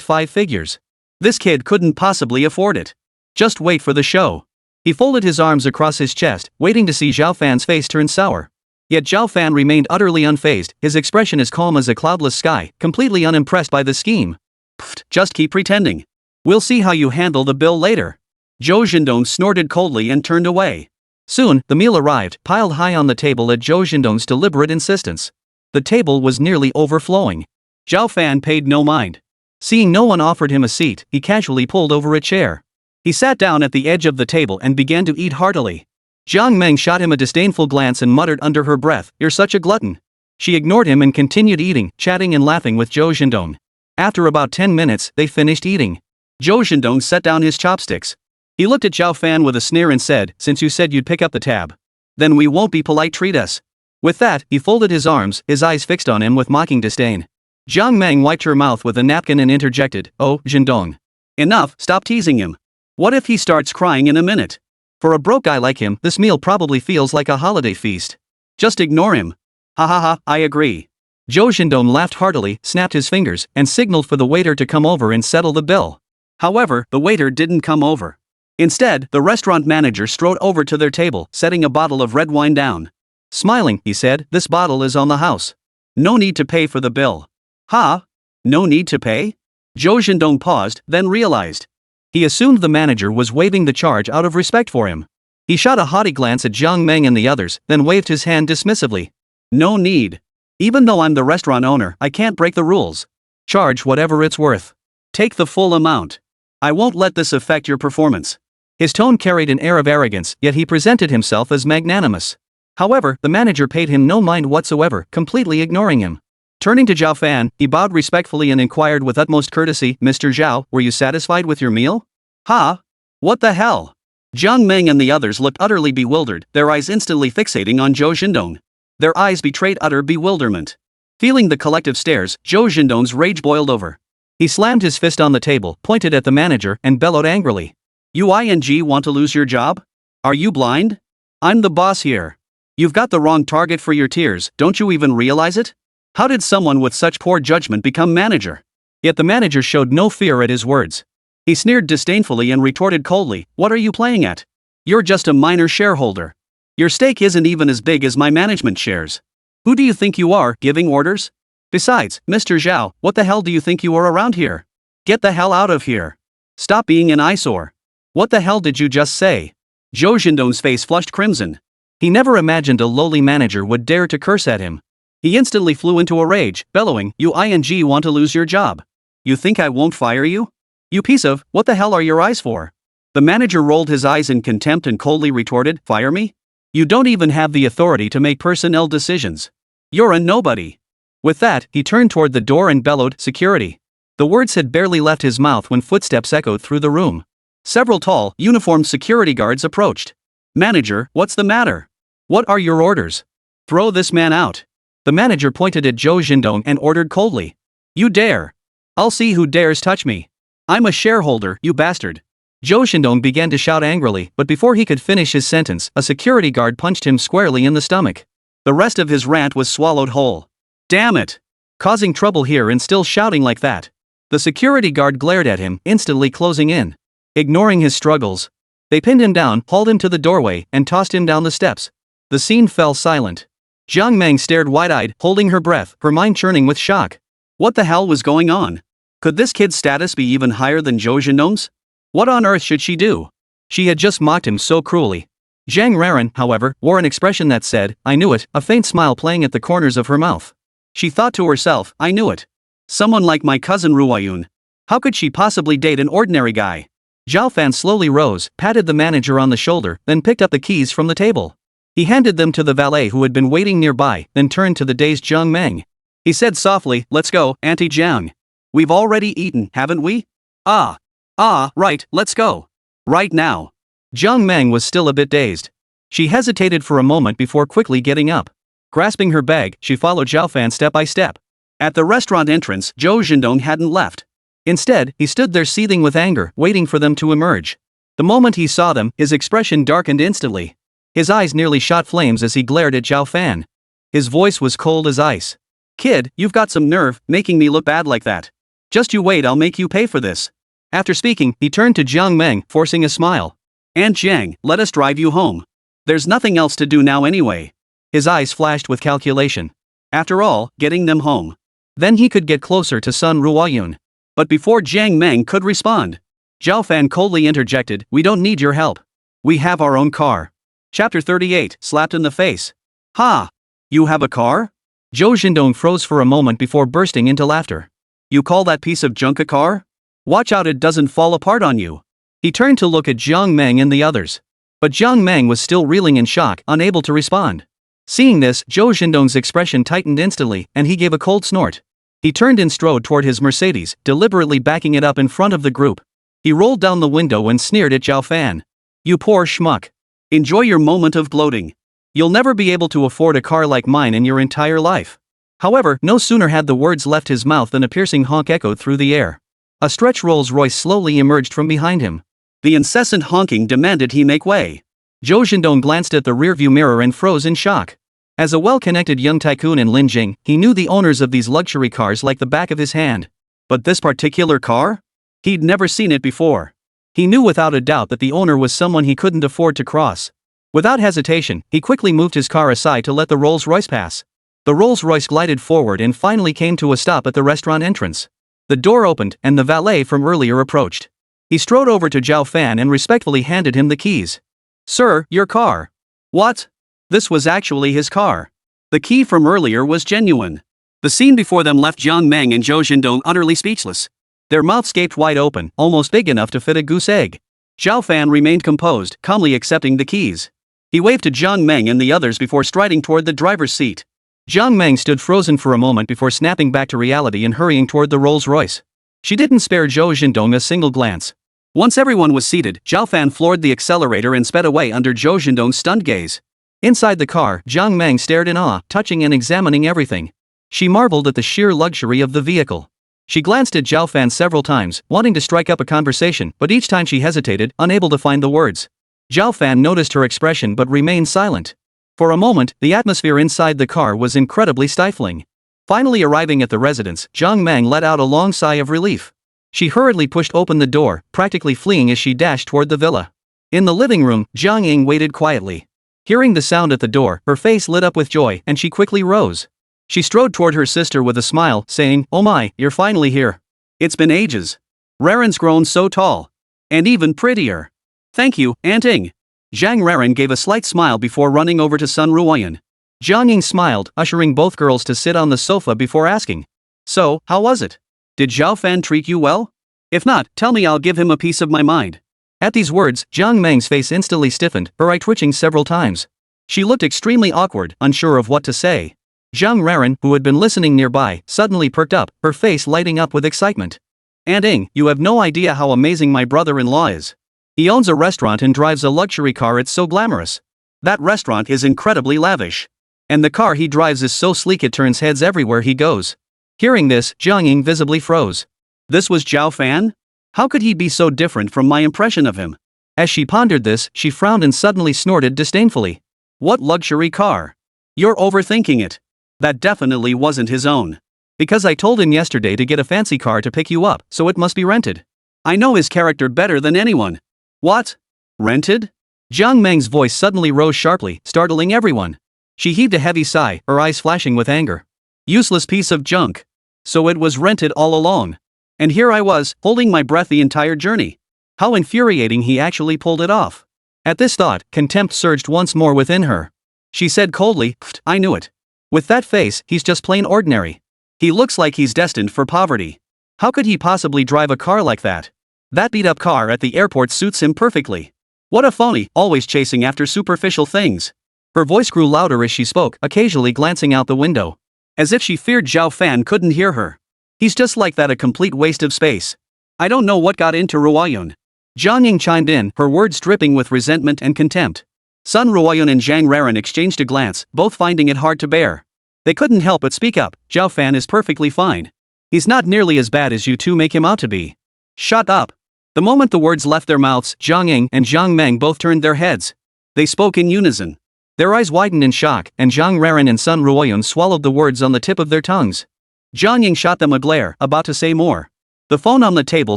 5 figures. This kid couldn't possibly afford it. Just wait for the show. He folded his arms across his chest, waiting to see Zhao Fan's face turn sour. Yet Zhao Fan remained utterly unfazed, his expression as calm as a cloudless sky, completely unimpressed by the scheme. "Pfft, just keep pretending. We'll see how you handle the bill later." Zhou Xindong snorted coldly and turned away. Soon, the meal arrived, piled high on the table at Zhou Xindong's deliberate insistence. The table was nearly overflowing. Zhao Fan paid no mind. Seeing no one offered him a seat, he casually pulled over a chair. He sat down at the edge of the table and began to eat heartily. Jiang Meng shot him a disdainful glance and muttered under her breath, "You're such a glutton." She ignored him and continued eating, chatting and laughing with Zhou Xindong. After about 10 minutes, they finished eating. Zhou Xindong set down his chopsticks. He looked at Zhao Fan with a sneer and said, "Since you said you'd pick up the tab, then we won't be polite, treat us." With that, he folded his arms, his eyes fixed on him with mocking disdain. Jiang Meng wiped her mouth with a napkin and interjected, "Oh, Xindong. Enough, stop teasing him. What if he starts crying in a minute? For a broke guy like him, this meal probably feels like a holiday feast. Just ignore him." "Ha ha ha, I agree." Zhou Xindong laughed heartily, snapped his fingers, and signaled for the waiter to come over and settle the bill. However, the waiter didn't come over. Instead, the restaurant manager strode over to their table, setting a bottle of red wine down. Smiling, he said, "This bottle is on the house. No need to pay for the bill." "Ha? No need to pay?" Zhou Xindong paused, then realized. He assumed the manager was waiving the charge out of respect for him. He shot a haughty glance at Jiang Meng and the others, then waved his hand dismissively. "No need. Even though I'm the restaurant owner, I can't break the rules. Charge whatever it's worth. Take the full amount. I won't let this affect your performance." His tone carried an air of arrogance, yet he presented himself as magnanimous. However, the manager paid him no mind whatsoever, completely ignoring him. Turning to Zhao Fan, he bowed respectfully and inquired with utmost courtesy, "Mr. Zhao, were you satisfied with your meal?" "Ha? What the hell?" Jiang Meng and the others looked utterly bewildered, their eyes instantly fixating on Zhou Xindong. Their eyes betrayed utter bewilderment. Feeling the collective stares, Zhou Xindong's rage boiled over. He slammed his fist on the table, pointed at the manager, and bellowed angrily. "You want to lose your job? Are you blind? I'm the boss here. You've got the wrong target for your tears, don't you even realize it? How did someone with such poor judgment become manager?" Yet the manager showed no fear at his words. He sneered disdainfully and retorted coldly, "What are you playing at? You're just a minor shareholder. Your stake isn't even as big as my management shares. Who do you think you are, giving orders? Besides, Mr. Zhao, what the hell do you think you are around here? Get the hell out of here. Stop being an eyesore." "What the hell did you just say?" Zhou Xindong's face flushed crimson. He never imagined a lowly manager would dare to curse at him. He instantly flew into a rage, bellowing, "You want to lose your job? You think I won't fire you? You piece of, what the hell are your eyes for?" The manager rolled his eyes in contempt and coldly retorted, "Fire me? You don't even have the authority to make personnel decisions. You're a nobody." With that, he turned toward the door and bellowed, "Security." The words had barely left his mouth when footsteps echoed through the room. Several tall, uniformed security guards approached. "Manager, what's the matter? What are your orders?" "Throw this man out." The manager pointed at Zhou Jindong and ordered coldly. "You dare? I'll see who dares touch me. I'm a shareholder, you bastard." Zhou Jindong began to shout angrily, but before he could finish his sentence, a security guard punched him squarely in the stomach. The rest of his rant was swallowed whole. "Damn it! Causing trouble here and still shouting like that." The security guard glared at him, instantly closing in. Ignoring his struggles, they pinned him down, hauled him to the doorway, and tossed him down the steps. The scene fell silent. Jiang Meng stared wide-eyed, holding her breath, her mind churning with shock. What the hell was going on? Could this kid's status be even higher than Zhou Zhendong's? What on earth should she do? She had just mocked him so cruelly. Zhang Raran, however, wore an expression that said, "I knew it," a faint smile playing at the corners of her mouth. She thought to herself, "I knew it. Someone like my cousin Ruoyun. How could she possibly date an ordinary guy?" Zhao Fan slowly rose, patted the manager on the shoulder, then picked up the keys from the table. He handed them to the valet who had been waiting nearby, then turned to the dazed Jiang Meng. He said softly, "Let's go, Auntie Jiang. We've already eaten, haven't we?" Right, let's go. Right now." Jiang Meng was still a bit dazed. She hesitated for a moment before quickly getting up. Grasping her bag, she followed Zhao Fan step by step. At the restaurant entrance, Zhou Zhendong hadn't left. Instead, he stood there seething with anger, waiting for them to emerge. The moment he saw them, his expression darkened instantly. His eyes nearly shot flames as he glared at Zhao Fan. His voice was cold as ice. "Kid, you've got some nerve, making me look bad like that. Just you wait, I'll make you pay for this." After speaking, he turned to Jiang Meng, forcing a smile. "Aunt Jiang, let us drive you home. There's nothing else to do now anyway." His eyes flashed with calculation. After all, getting them home. Then he could get closer to son Ruoyun. But before Jiang Meng could respond, Zhao Fan coldly interjected, "We don't need your help. We have our own car." Chapter 38, slapped in the face. "Ha! You have a car?" Zhou Zhendong froze for a moment before bursting into laughter. "You call that piece of junk a car? Watch out it doesn't fall apart on you." He turned to look at Jiang Meng and the others. But Jiang Meng was still reeling in shock, unable to respond. Seeing this, Zhou Zhendong's expression tightened instantly, and he gave a cold snort. He turned and strode toward his Mercedes, deliberately backing it up in front of the group. He rolled down the window and sneered at Zhao Fan. "You poor schmuck. Enjoy your moment of gloating. You'll never be able to afford a car like mine in your entire life." However, no sooner had the words left his mouth than a piercing honk echoed through the air. A stretch Rolls-Royce slowly emerged from behind him. The incessant honking demanded he make way. Zhou Zhendong glanced at the rearview mirror and froze in shock. As a well-connected young tycoon in Linjing, he knew the owners of these luxury cars like the back of his hand. But this particular car? He'd never seen it before. He knew without a doubt that the owner was someone he couldn't afford to cross. Without hesitation, he quickly moved his car aside to let the Rolls-Royce pass. The Rolls-Royce glided forward and finally came to a stop at the restaurant entrance. The door opened, and the valet from earlier approached. He strode over to Zhao Fan and respectfully handed him the keys. "Sir, your car." "What?" This was actually his car. The key from earlier was genuine. The scene before them left Jiang Meng and Zhou Zhendong utterly speechless. Their mouths gaped wide open, almost big enough to fit a goose egg. Zhao Fan remained composed, calmly accepting the keys. He waved to Jiang Meng and the others before striding toward the driver's seat. Jiang Meng stood frozen for a moment before snapping back to reality and hurrying toward the Rolls-Royce. She didn't spare Zhou Zhendong a single glance. Once everyone was seated, Zhao Fan floored the accelerator and sped away under Zhou Zhendong's stunned gaze. Inside the car, Jiang Meng stared in awe, touching and examining everything. She marveled at the sheer luxury of the vehicle. She glanced at Zhao Fan several times, wanting to strike up a conversation, but each time she hesitated, unable to find the words. Zhao Fan noticed her expression but remained silent. For a moment, the atmosphere inside the car was incredibly stifling. Finally arriving at the residence, Jiang Meng let out a long sigh of relief. She hurriedly pushed open the door, practically fleeing as she dashed toward the villa. In the living room, Jiang Ying waited quietly. Hearing the sound at the door, her face lit up with joy, and she quickly rose. She strode toward her sister with a smile, saying, "Oh my, you're finally here. It's been ages. Raren's grown so tall. And even prettier." "Thank you, Aunt Ing." Zhang Raran gave a slight smile before running over to Sun Ruoyan. Jiang Ying smiled, ushering both girls to sit on the sofa before asking. So, how was it? Did Zhao Fan treat you well? If not, tell me, I'll give him a piece of my mind. At these words, Jiang Meng's face instantly stiffened, her eye twitching several times. She looked extremely awkward, unsure of what to say. Zhang Raran, who had been listening nearby, suddenly perked up, her face lighting up with excitement. Aunt Ying, you have no idea how amazing my brother-in-law is. He owns a restaurant and drives a luxury car. It's so glamorous. That restaurant is incredibly lavish. And the car he drives is so sleek it turns heads everywhere he goes. Hearing this, Jiang Ying visibly froze. This was Zhao Fan? How could he be so different from my impression of him? As she pondered this, she frowned and suddenly snorted disdainfully. What luxury car? You're overthinking it. That definitely wasn't his own. Because I told him yesterday to get a fancy car to pick you up, so it must be rented. I know his character better than anyone. What? Rented? Jiang Meng's voice suddenly rose sharply, startling everyone. She heaved a heavy sigh, her eyes flashing with anger. Useless piece of junk. So it was rented all along. And here I was, holding my breath the entire journey. How infuriating he actually pulled it off. At this thought, contempt surged once more within her. She said coldly, I knew it. With that face, he's just plain ordinary. He looks like he's destined for poverty. How could he possibly drive a car like that? That beat-up car at the airport suits him perfectly. What a phony, always chasing after superficial things. Her voice grew louder as she spoke, occasionally glancing out the window. As if she feared Zhao Fan couldn't hear her. He's just like that, a complete waste of space. I don't know what got into Ruoyun. Jiang Ying chimed in, her words dripping with resentment and contempt. Sun Ruoyun and Zhang Raran exchanged a glance, both finding it hard to bear. They couldn't help but speak up. Zhao Fan is perfectly fine. He's not nearly as bad as you two make him out to be. Shut up. The moment the words left their mouths, Jiang Ying and Jiang Meng both turned their heads. They spoke in unison. Their eyes widened in shock, and Zhang Raran and Sun Ruoyun swallowed the words on the tip of their tongues. Jiang Ying shot them a glare, about to say more. The phone on the table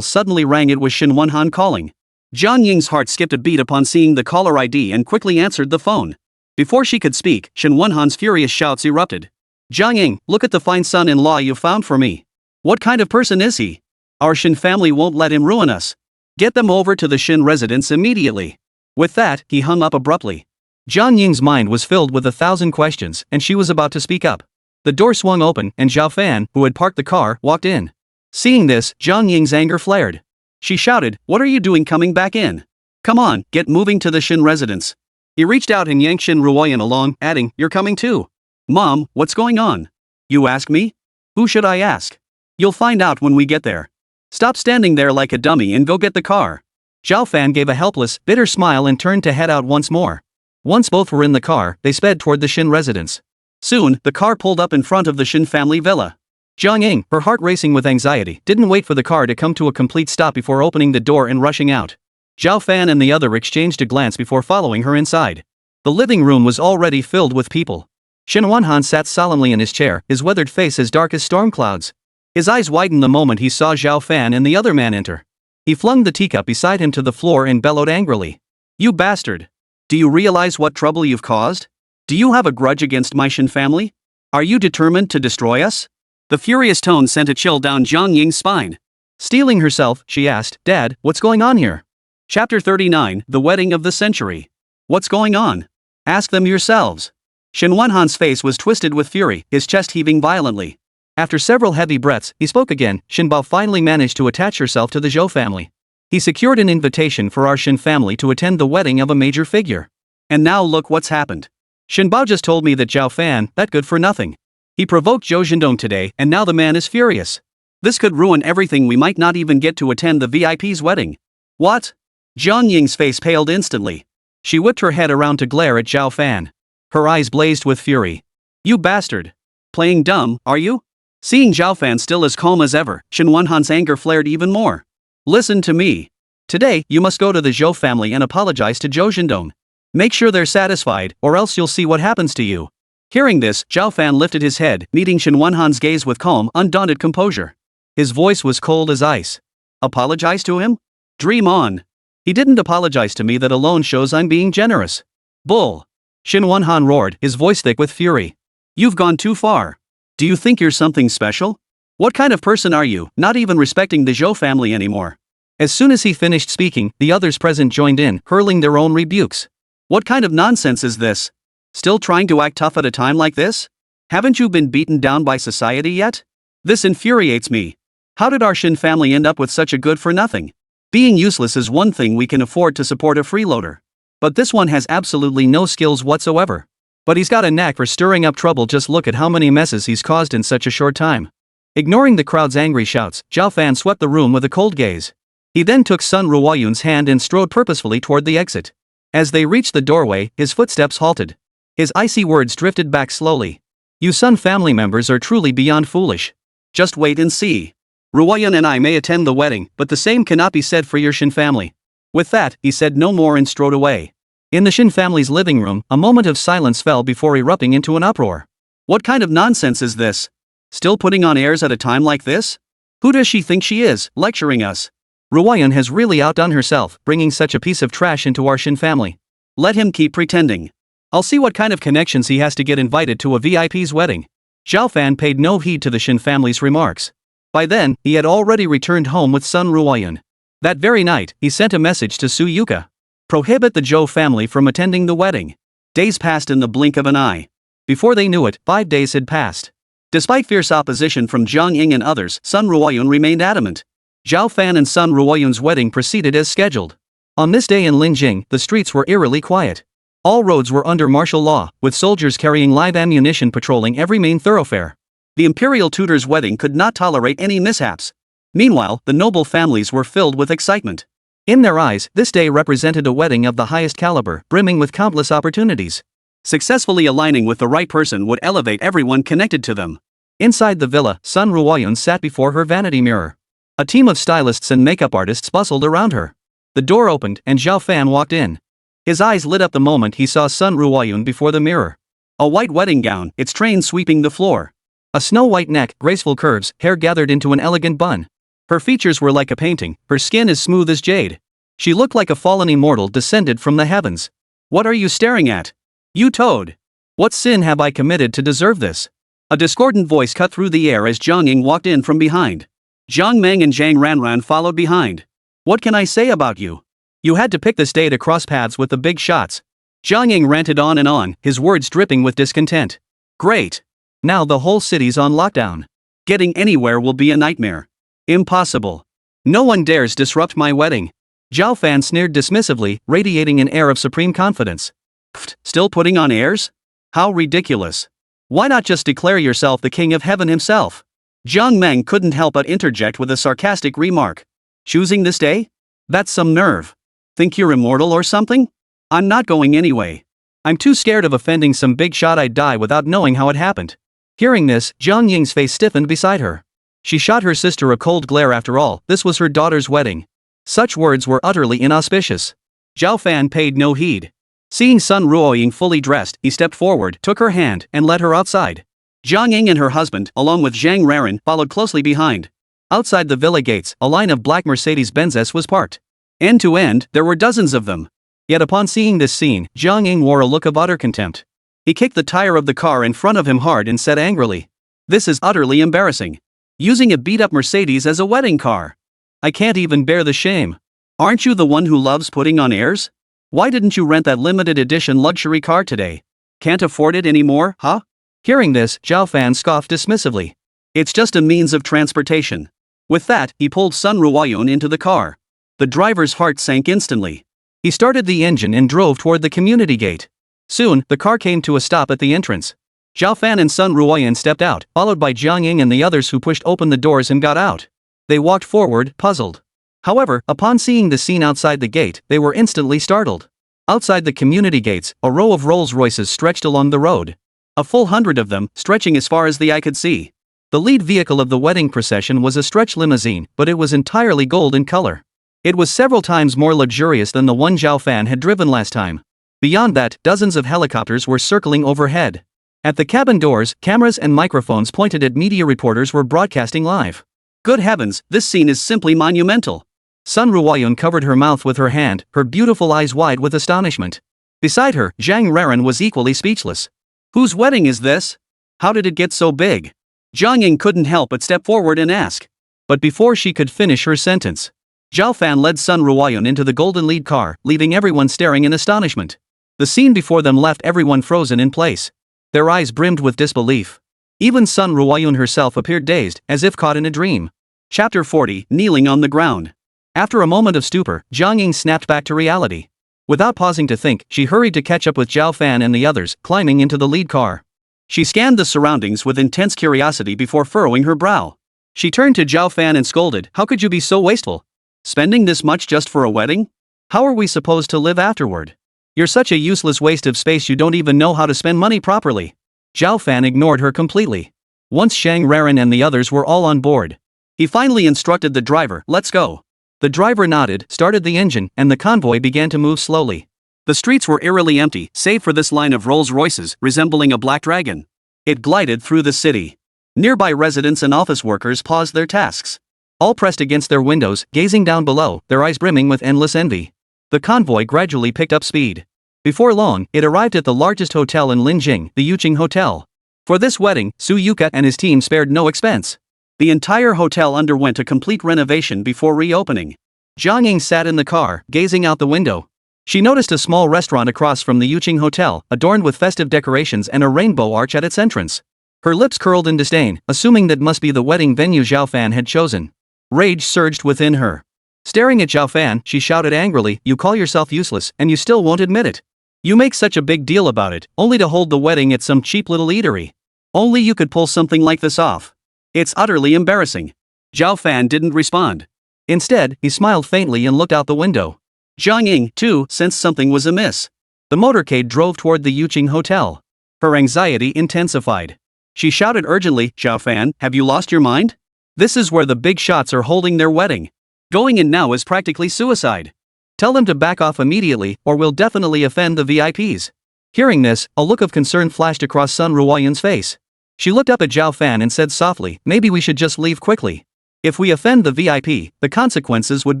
suddenly rang. It was Shen Wenhan calling. Jiang Ying's heart skipped a beat upon seeing the caller ID and quickly answered the phone. Before she could speak, Shen Wenhan's furious shouts erupted. Jiang Ying, look at the fine son-in-law you found for me. What kind of person is he? Our Shen family won't let him ruin us. Get them over to the Shen residence immediately. With that, he hung up abruptly. Jiang Ying's mind was filled with 1,000 questions, and she was about to speak up. The door swung open, and Zhao Fan, who had parked the car, walked in. Seeing this, Jiang Ying's anger flared. She shouted, "What are you doing coming back in? Come on, get moving to the Shen residence." He reached out and yanked Shen Ruoyan along, adding, "You're coming too." "Mom, what's going on?" "You ask me? Who should I ask?" "You'll find out when we get there. Stop standing there like a dummy and go get the car." Zhao Fan gave a helpless, bitter smile and turned to head out once more. Once both were in the car, they sped toward the Shen residence. Soon, the car pulled up in front of the Shen family villa. Jiang Ying, her heart racing with anxiety, didn't wait for the car to come to a complete stop before opening the door and rushing out. Zhao Fan and the other exchanged a glance before following her inside. The living room was already filled with people. Shen Wenhan sat solemnly in his chair, his weathered face as dark as storm clouds. His eyes widened the moment he saw Zhao Fan and the other man enter. He flung the teacup beside him to the floor and bellowed angrily. "You bastard! Do you realize what trouble you've caused? Do you have a grudge against my Shen family? Are you determined to destroy us?" The furious tone sent a chill down Jiang Ying's spine. Steeling herself, she asked, "Dad, what's going on here?" Chapter 39, The Wedding of the Century. "What's going on? Ask them yourselves." Shen Wenhan's face was twisted with fury, his chest heaving violently. After several heavy breaths, he spoke again. "Shen Bao finally managed to attach herself to the Zhou family. He secured an invitation for our Shen family to attend the wedding of a major figure. And now look what's happened. Shen Bao just told me that Zhao Fan, that good for nothing. He provoked Zhou Zhendong today, and now the man is furious. This could ruin everything. We might not even get to attend the VIP's wedding." "What?" Jiang Ying's face paled instantly. She whipped her head around to glare at Zhao Fan. Her eyes blazed with fury. "You bastard! Playing dumb, are you?" Seeing Zhao Fan still as calm as ever, Shen Wenhan's anger flared even more. "Listen to me. Today, you must go to the Zhou family and apologize to Zhou Zhendong. Make sure they're satisfied, or else you'll see what happens to you." Hearing this, Zhao Fan lifted his head, meeting Shen Wenhan's gaze with calm, undaunted composure. His voice was cold as ice. "Apologize to him? Dream on. He didn't apologize to me. That alone shows I'm being generous." "Bull!" Shen Wenhan roared, his voice thick with fury. "You've gone too far. Do you think you're something special? What kind of person are you, not even respecting the Zhou family anymore?" As soon as he finished speaking, the others present joined in, hurling their own rebukes. "What kind of nonsense is this? Still trying to act tough at a time like this? Haven't you been beaten down by society yet? This infuriates me. How did our Shin family end up with such a good-for-nothing? Being useless is one thing we can afford to support a freeloader. But this one has absolutely no skills whatsoever. But he's got a knack for stirring up trouble. Just look at how many messes he's caused in such a short time. Ignoring the crowd's angry shouts, Zhao Fan swept the room with a cold gaze. He then took Sun Ruoyun's hand and strode purposefully toward the exit. As they reached the doorway, his footsteps halted. His icy words drifted back slowly. You Sun family members are truly beyond foolish. Just wait and see. Ruoyun and I may attend the wedding, but the same cannot be said for your Shin family. With that, he said no more and strode away. In the Shin family's living room, a moment of silence fell before erupting into an uproar. What kind of nonsense is this? Still putting on airs at a time like this? Who does she think she is, lecturing us? Ruoyun has really outdone herself, bringing such a piece of trash into our Shin family. Let him keep pretending. I'll see what kind of connections he has to get invited to a VIP's wedding. Zhao Fan paid no heed to the Shin family's remarks. By then, he had already returned home with Sun Ruoyun. That very night, he sent a message to Su Yuka. Prohibit the Zhou family from attending the wedding. Days passed in the blink of an eye. Before they knew it, 5 days had passed. Despite fierce opposition from Jiang Ying and others, Sun Ruoyun remained adamant. Zhao Fan and Sun Ruoyun's wedding proceeded as scheduled. On this day in Linjing, the streets were eerily quiet. All roads were under martial law, with soldiers carrying live ammunition patrolling every main thoroughfare. The imperial tutor's wedding could not tolerate any mishaps. Meanwhile, the noble families were filled with excitement. In their eyes, this day represented a wedding of the highest caliber, brimming with countless opportunities. Successfully aligning with the right person would elevate everyone connected to them. Inside the villa, Sun Ruoyun sat before her vanity mirror. A team of stylists and makeup artists bustled around her. The door opened, and Zhao Fan walked in. His eyes lit up the moment he saw Sun Ruoyun before the mirror. A white wedding gown, its train sweeping the floor. A snow-white neck, graceful curves, hair gathered into an elegant bun. Her features were like a painting, her skin as smooth as jade. She looked like a fallen immortal descended from the heavens. What are you staring at? You toad! What sin have I committed to deserve this? A discordant voice cut through the air as Jiang Ying walked in from behind. Jiang Meng and Zhang Ranran followed behind. What can I say about you? You had to pick this day to cross paths with the big shots. Jiang Ying ranted on and on, his words dripping with discontent. Great! Now the whole city's on lockdown. Getting anywhere will be a nightmare. Impossible. No one dares disrupt my wedding. Zhao Fan sneered dismissively, radiating an air of supreme confidence. Pfft, still putting on airs? How ridiculous. Why not just declare yourself the king of heaven himself? Jiang Meng couldn't help but interject with a sarcastic remark. Choosing this day? That's some nerve. Think you're immortal or something? I'm not going anyway. I'm too scared of offending some big shot I'd die without knowing how it happened. Hearing this, Jiang Ying's face stiffened beside her. She shot her sister a cold glare. After all, this was her daughter's wedding. Such words were utterly inauspicious. Zhao Fan paid no heed. Seeing Sun Ruoyun fully dressed, he stepped forward, took her hand, and led her outside. Jiang Ying and her husband, along with Zhang Raran, followed closely behind. Outside the villa gates, a line of black Mercedes-Benzes was parked. End to end, there were dozens of them. Yet upon seeing this scene, Jiang Ying wore a look of utter contempt. He kicked the tire of the car in front of him hard and said angrily, "This is utterly embarrassing. Using a beat-up Mercedes as a wedding car. I can't even bear the shame. Aren't you the one who loves putting on airs? Why didn't you rent that limited edition luxury car today? Can't afford it anymore, huh?" Hearing this, Zhao Fan scoffed dismissively. It's just a means of transportation. With that, he pulled Sun Ruoyun into the car. The driver's heart sank instantly. He started the engine and drove toward the community gate. Soon, the car came to a stop at the entrance. Zhao Fan and Sun Ruoyun stepped out, followed by Jiang Ying and the others who pushed open the doors and got out. They walked forward, puzzled. However, upon seeing the scene outside the gate, they were instantly startled. Outside the community gates, a row of Rolls-Royces stretched along the road. A full 100 of them, stretching as far as the eye could see. The lead vehicle of the wedding procession was a stretch limousine, but it was entirely gold in color. It was several times more luxurious than the one Zhao Fan had driven last time. Beyond that, dozens of helicopters were circling overhead. At the cabin doors, cameras and microphones pointed at media reporters were broadcasting live. Good heavens, this scene is simply monumental. Sun Ruoyun covered her mouth with her hand, her beautiful eyes wide with astonishment. Beside her, Zhang Raran was equally speechless. Whose wedding is this? How did it get so big? Jiang Ying couldn't help but step forward and ask. But before she could finish her sentence, Zhao Fan led Sun Ruoyun into the golden lead car, leaving everyone staring in astonishment. The scene before them left everyone frozen in place. Their eyes brimmed with disbelief. Even Sun Ruoyun herself appeared dazed, as if caught in a dream. Chapter 40, Kneeling on the Ground. After a moment of stupor, Jiang Ying snapped back to reality. Without pausing to think, she hurried to catch up with Zhao Fan and the others, climbing into the lead car. She scanned the surroundings with intense curiosity before furrowing her brow. She turned to Zhao Fan and scolded, "How could you be so wasteful? Spending this much just for a wedding? How are we supposed to live afterward? You're such a useless waste of space, you don't even know how to spend money properly." Zhao Fan ignored her completely. Once Zhang Raran and the others were all on board, he finally instructed the driver, "Let's go." The driver nodded, started the engine, and the convoy began to move slowly. The streets were eerily empty, save for this line of Rolls-Royces, resembling a black dragon. It glided through the city. Nearby residents and office workers paused their tasks. All pressed against their windows, gazing down below, their eyes brimming with endless envy. The convoy gradually picked up speed. Before long, it arrived at the largest hotel in Linjing, the Yuqing Hotel. For this wedding, Su Yuka and his team spared no expense. The entire hotel underwent a complete renovation before reopening. Jiang Ying sat in the car, gazing out the window. She noticed a small restaurant across from the Yuqing Hotel, adorned with festive decorations and a rainbow arch at its entrance. Her lips curled in disdain, assuming that must be the wedding venue Zhao Fan had chosen. Rage surged within her. Staring at Zhao Fan, she shouted angrily, "You call yourself useless, and you still won't admit it. You make such a big deal about it, only to hold the wedding at some cheap little eatery. Only you could pull something like this off. It's utterly embarrassing." Zhao Fan didn't respond. Instead, he smiled faintly and looked out the window. Jiang Ying, too, sensed something was amiss. The motorcade drove toward the Yuqing Hotel. Her anxiety intensified. She shouted urgently, "Zhao Fan, have you lost your mind? This is where the big shots are holding their wedding. Going in now is practically suicide. Tell them to back off immediately, or we'll definitely offend the VIPs." Hearing this, a look of concern flashed across Sun Ruoyun's face. She looked up at Zhao Fan and said softly, "Maybe we should just leave quickly. If we offend the VIP, the consequences would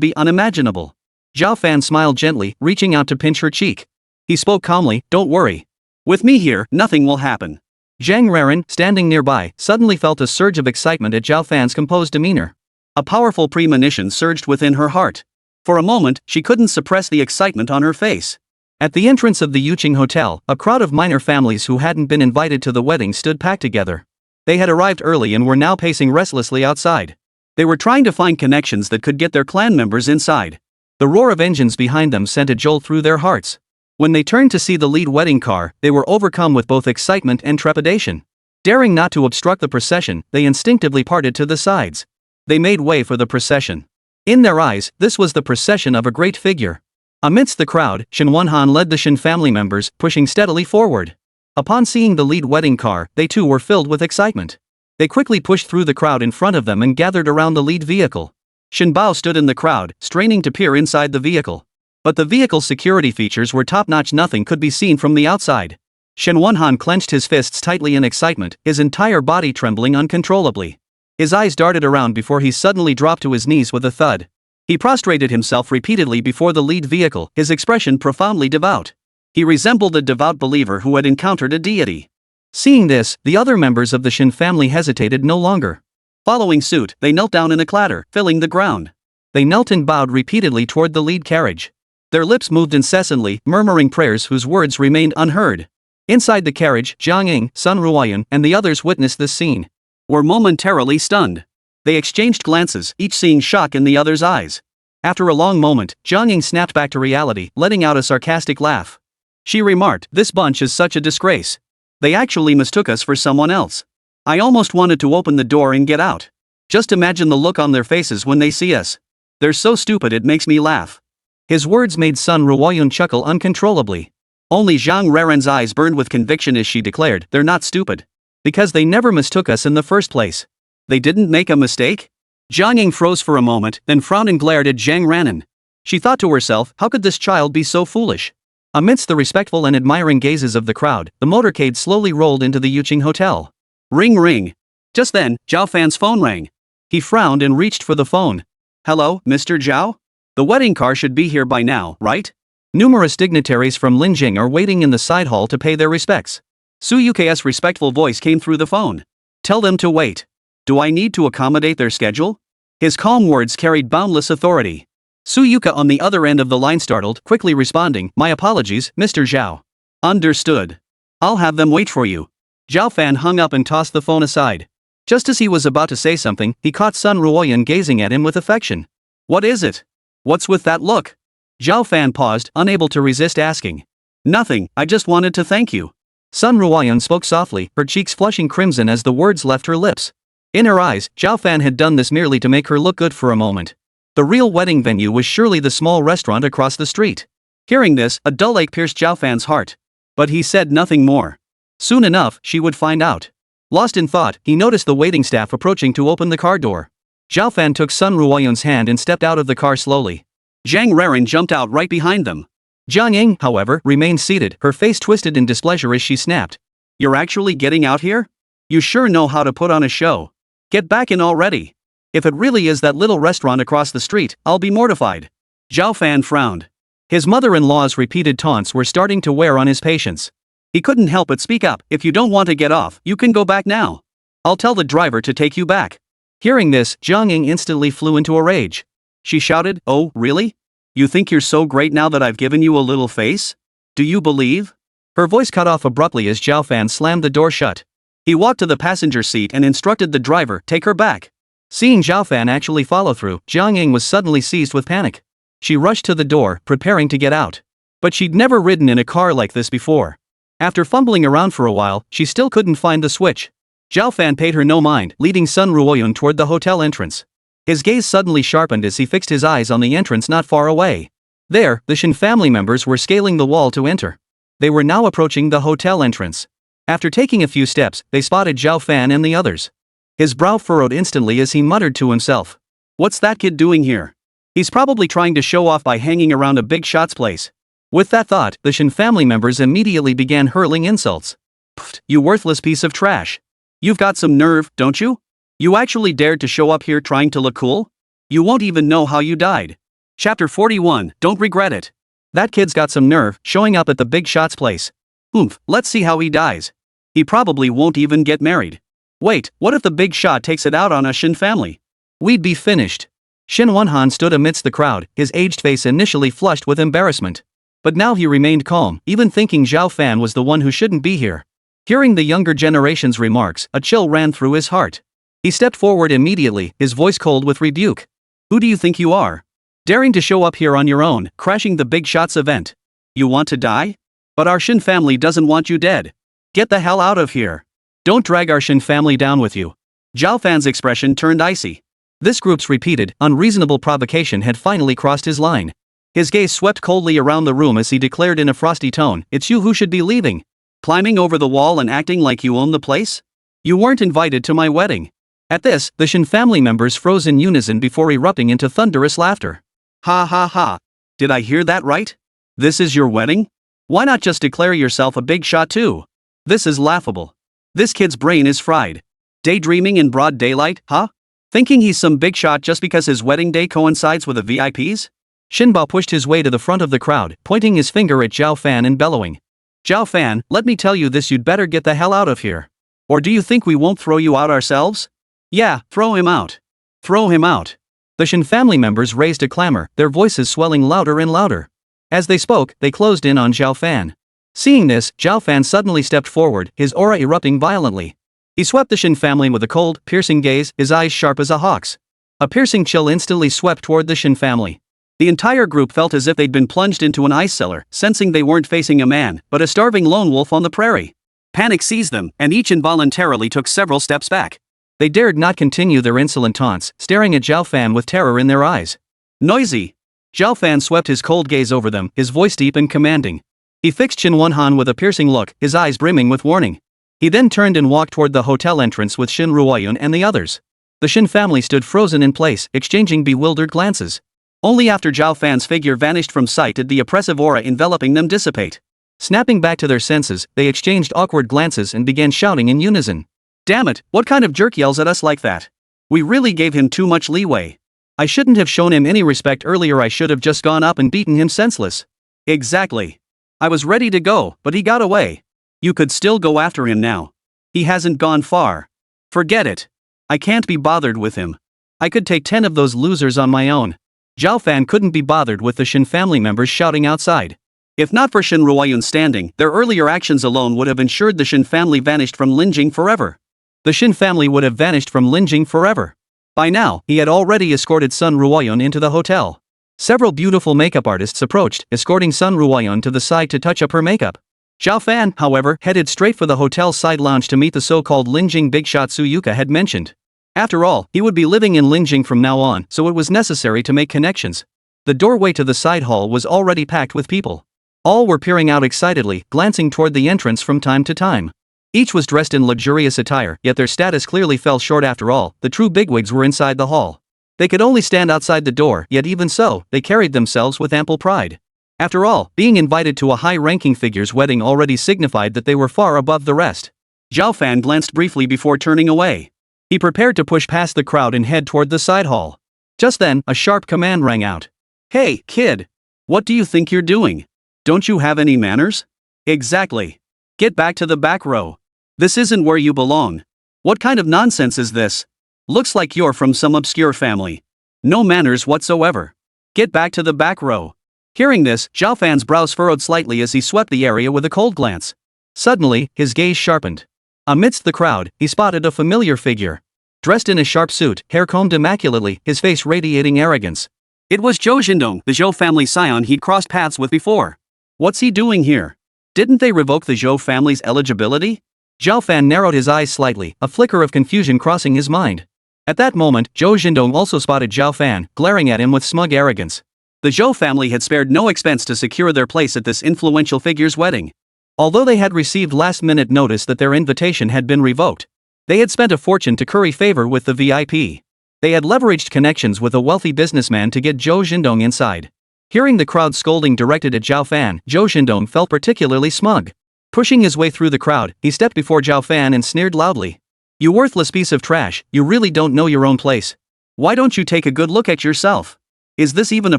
be unimaginable." Zhao Fan smiled gently, reaching out to pinch her cheek. He spoke calmly, "Don't worry. With me here, nothing will happen." Zhang Raran, standing nearby, suddenly felt a surge of excitement at Zhao Fan's composed demeanor. A powerful premonition surged within her heart. For a moment, she couldn't suppress the excitement on her face. At the entrance of the Yuqing Hotel, a crowd of minor families who hadn't been invited to the wedding stood packed together. They had arrived early and were now pacing restlessly outside. They were trying to find connections that could get their clan members inside. The roar of engines behind them sent a jolt through their hearts. When they turned to see the lead wedding car, they were overcome with both excitement and trepidation. Daring not to obstruct the procession, they instinctively parted to the sides. They made way for the procession. In their eyes, this was the procession of a great figure. Amidst the crowd, Shen Wenhan led the Shen family members, pushing steadily forward. Upon seeing the lead wedding car, they too were filled with excitement. They quickly pushed through the crowd in front of them and gathered around the lead vehicle. Shen Bao stood in the crowd, straining to peer inside the vehicle. But the vehicle's security features were top-notch, nothing could be seen from the outside. Shen Wenhan clenched his fists tightly in excitement, his entire body trembling uncontrollably. His eyes darted around before he suddenly dropped to his knees with a thud. He prostrated himself repeatedly before the lead vehicle, his expression profoundly devout. He resembled a devout believer who had encountered a deity. Seeing this, the other members of the Shen family hesitated no longer. Following suit, they knelt down in a clatter, filling the ground. They knelt and bowed repeatedly toward the lead carriage. Their lips moved incessantly, murmuring prayers whose words remained unheard. Inside the carriage, Jiang Ying, Sun Ruoyun, and the others witnessed this scene. Were momentarily stunned. They exchanged glances, each seeing shock in the other's eyes. After a long moment, Jiang Ying snapped back to reality, letting out a sarcastic laugh. She remarked, "This bunch is such a disgrace. They actually mistook us for someone else. I almost wanted to open the door and get out. Just imagine the look on their faces when they see us. They're so stupid it makes me laugh." His words made Sun Ruoyun chuckle uncontrollably. Only Zhang Raran's eyes burned with conviction as she declared, "They're not stupid. Because they never mistook us in the first place. They didn't make a mistake?" Jiang Ying froze for a moment, then frowned and glared at Zhang Ranan. She thought to herself, how could this child be so foolish? Amidst the respectful and admiring gazes of the crowd, the motorcade slowly rolled into the Yuqing Hotel. Ring ring. Just then, Zhao Fan's phone rang. He frowned and reached for the phone. "Hello, Mr. Zhao? The wedding car should be here by now, right? Numerous dignitaries from Linjing are waiting in the side hall to pay their respects." Su Yuka's respectful voice came through the phone. "Tell them to wait. Do I need to accommodate their schedule?" His calm words carried boundless authority. Su Yuka on the other end of the line startled, quickly responding, "My apologies, Mr. Zhao. Understood. I'll have them wait for you. Zhao Fan hung up and tossed the phone aside. Just as he was about to say something, he caught Sun Ruoyan gazing at him with affection. What is it? What's with that look? Zhao Fan paused, unable to resist asking. Nothing, I just wanted to thank you. Sun Ruoyan spoke softly, her cheeks flushing crimson as the words left her lips. In her eyes, Zhao Fan had done this merely to make her look good for a moment. The real wedding venue was surely the small restaurant across the street. Hearing this, a dull ache pierced Zhao Fan's heart. But he said nothing more. Soon enough, she would find out. Lost in thought, he noticed the waiting staff approaching to open the car door. Zhao Fan took Sun Ruoyan's hand and stepped out of the car slowly. Zhang Reran jumped out right behind them. Jiang Ying, however, remained seated, her face twisted in displeasure as she snapped. You're actually getting out here? You sure know how to put on a show. Get back in already. If it really is that little restaurant across the street, I'll be mortified. Zhao Fan frowned. His mother-in-law's repeated taunts were starting to wear on his patience. He couldn't help but speak up. If you don't want to get off, you can go back now. I'll tell the driver to take you back. Hearing this, Jiang Ying instantly flew into a rage. She shouted, Oh, really? You think you're so great now that I've given you a little face? Do you believe? Her voice cut off abruptly as Zhao Fan slammed the door shut. He walked to the passenger seat and instructed the driver, take her back. Seeing Zhao Fan actually follow through, Jiang Ying was suddenly seized with panic. She rushed to the door, preparing to get out. But she'd never ridden in a car like this before. After fumbling around for a while, she still couldn't find the switch. Zhao Fan paid her no mind, leading Sun Ruoyan toward the hotel entrance. His gaze suddenly sharpened as he fixed his eyes on the entrance not far away. There, the Shen family members were scaling the wall to enter. They were now approaching the hotel entrance. After taking a few steps, they spotted Zhao Fan and the others. His brow furrowed instantly as he muttered to himself. What's that kid doing here? He's probably trying to show off by hanging around a big shot's place. With that thought, the Shen family members immediately began hurling insults. Pfft, you worthless piece of trash. You've got some nerve, don't you? You actually dared to show up here trying to look cool? You won't even know how you died. Chapter 41, Don't regret it. That kid's got some nerve, showing up at the big shot's place. Oomph, let's see how he dies. He probably won't even get married. Wait, what if the big shot takes it out on a Shen family? We'd be finished. Shen Wenhan stood amidst the crowd, his aged face initially flushed with embarrassment. But now he remained calm, even thinking Zhao Fan was the one who shouldn't be here. Hearing the younger generation's remarks, a chill ran through his heart. He stepped forward immediately, his voice cold with rebuke. Who do you think you are? Daring to show up here on your own, crashing the big shots event. You want to die? But our Shen family doesn't want you dead. Get the hell out of here. Don't drag our Shen family down with you. Zhao Fan's expression turned icy. This group's repeated, unreasonable provocation had finally crossed his line. His gaze swept coldly around the room as he declared in a frosty tone, It's you who should be leaving. Climbing over the wall and acting like you own the place? You weren't invited to my wedding. At this, the Shen family members froze in unison before erupting into thunderous laughter. Ha ha ha. Did I hear that right? This is your wedding? Why not just declare yourself a big shot too? This is laughable. This kid's brain is fried. Daydreaming in broad daylight, huh? Thinking he's some big shot just because his wedding day coincides with the VIPs? Shinbao pushed his way to the front of the crowd, pointing his finger at Zhao Fan and bellowing. Zhao Fan, let me tell you this, you'd better get the hell out of here. Or do you think we won't throw you out ourselves? Yeah, throw him out. Throw him out. The Shen family members raised a clamor, their voices swelling louder and louder. As they spoke, they closed in on Zhao Fan. Seeing this, Zhao Fan suddenly stepped forward, his aura erupting violently. He swept the Shen family with a cold, piercing gaze, his eyes sharp as a hawk's. A piercing chill instantly swept toward the Shen family. The entire group felt as if they'd been plunged into an ice cellar, sensing they weren't facing a man, but a starving lone wolf on the prairie. Panic seized them, and each involuntarily took several steps back. They dared not continue their insolent taunts, staring at Zhao Fan with terror in their eyes. Noisy! Zhao Fan swept his cold gaze over them, his voice deep and commanding. He fixed Shen Wenhan with a piercing look, his eyes brimming with warning. He then turned and walked toward the hotel entrance with Shen Ruoyun and the others. The Shen family stood frozen in place, exchanging bewildered glances. Only after Zhao Fan's figure vanished from sight did the oppressive aura enveloping them dissipate. Snapping back to their senses, they exchanged awkward glances and began shouting in unison. Damn it, what kind of jerk yells at us like that? We really gave him too much leeway. I shouldn't have shown him any respect earlier, I should have just gone up and beaten him senseless. Exactly. I was ready to go, but he got away. You could still go after him now. He hasn't gone far. Forget it. I can't be bothered with him. I could take 10 of those losers on my own. Zhao Fan couldn't be bothered with the Shen family members shouting outside. If not for Shen Ruoyun standing, their earlier actions alone would have ensured the Shen family vanished from Linjing forever. The Shen family would have vanished from Linjing forever. By now, he had already escorted Sun Ruoyun into the hotel. Several beautiful makeup artists approached, escorting Sun Ruoyun to the side to touch up her makeup. Zhao Fan, however, headed straight for the hotel's side lounge to meet the so-called Linjing big shot Su Yuka had mentioned. After all, he would be living in Linjing from now on, so it was necessary to make connections. The doorway to the side hall was already packed with people. All were peering out excitedly, glancing toward the entrance from time to time. Each was dressed in luxurious attire, yet their status clearly fell short after all. The true bigwigs were inside the hall. They could only stand outside the door, yet even so, they carried themselves with ample pride. After all, being invited to a high-ranking figure's wedding already signified that they were far above the rest. Zhao Fan glanced briefly before turning away. He prepared to push past the crowd and head toward the side hall. Just then, a sharp command rang out. "Hey, kid! What do you think you're doing? Don't you have any manners?" "Exactly. Get back to the back row. This isn't where you belong. What kind of nonsense is this? Looks like you're from some obscure family. No manners whatsoever. Get back to the back row." Hearing this, Zhao Fan's brows furrowed slightly as he swept the area with a cold glance. Suddenly, his gaze sharpened. Amidst the crowd, he spotted a familiar figure. Dressed in a sharp suit, hair combed immaculately, his face radiating arrogance. It was Zhou Xindong, the Zhou family scion he'd crossed paths with before. What's he doing here? Didn't they revoke the Zhou family's eligibility? Zhao Fan narrowed his eyes slightly, a flicker of confusion crossing his mind. At that moment, Zhou Xindong also spotted Zhao Fan, glaring at him with smug arrogance. The Zhou family had spared no expense to secure their place at this influential figure's wedding. Although they had received last-minute notice that their invitation had been revoked, they had spent a fortune to curry favor with the VIP. They had leveraged connections with a wealthy businessman to get Zhou Xindong inside. Hearing the crowd scolding directed at Zhao Fan, Zhou Xindong felt particularly smug. Pushing his way through the crowd, he stepped before Zhao Fan and sneered loudly. "You worthless piece of trash, you really don't know your own place. Why don't you take a good look at yourself? Is this even a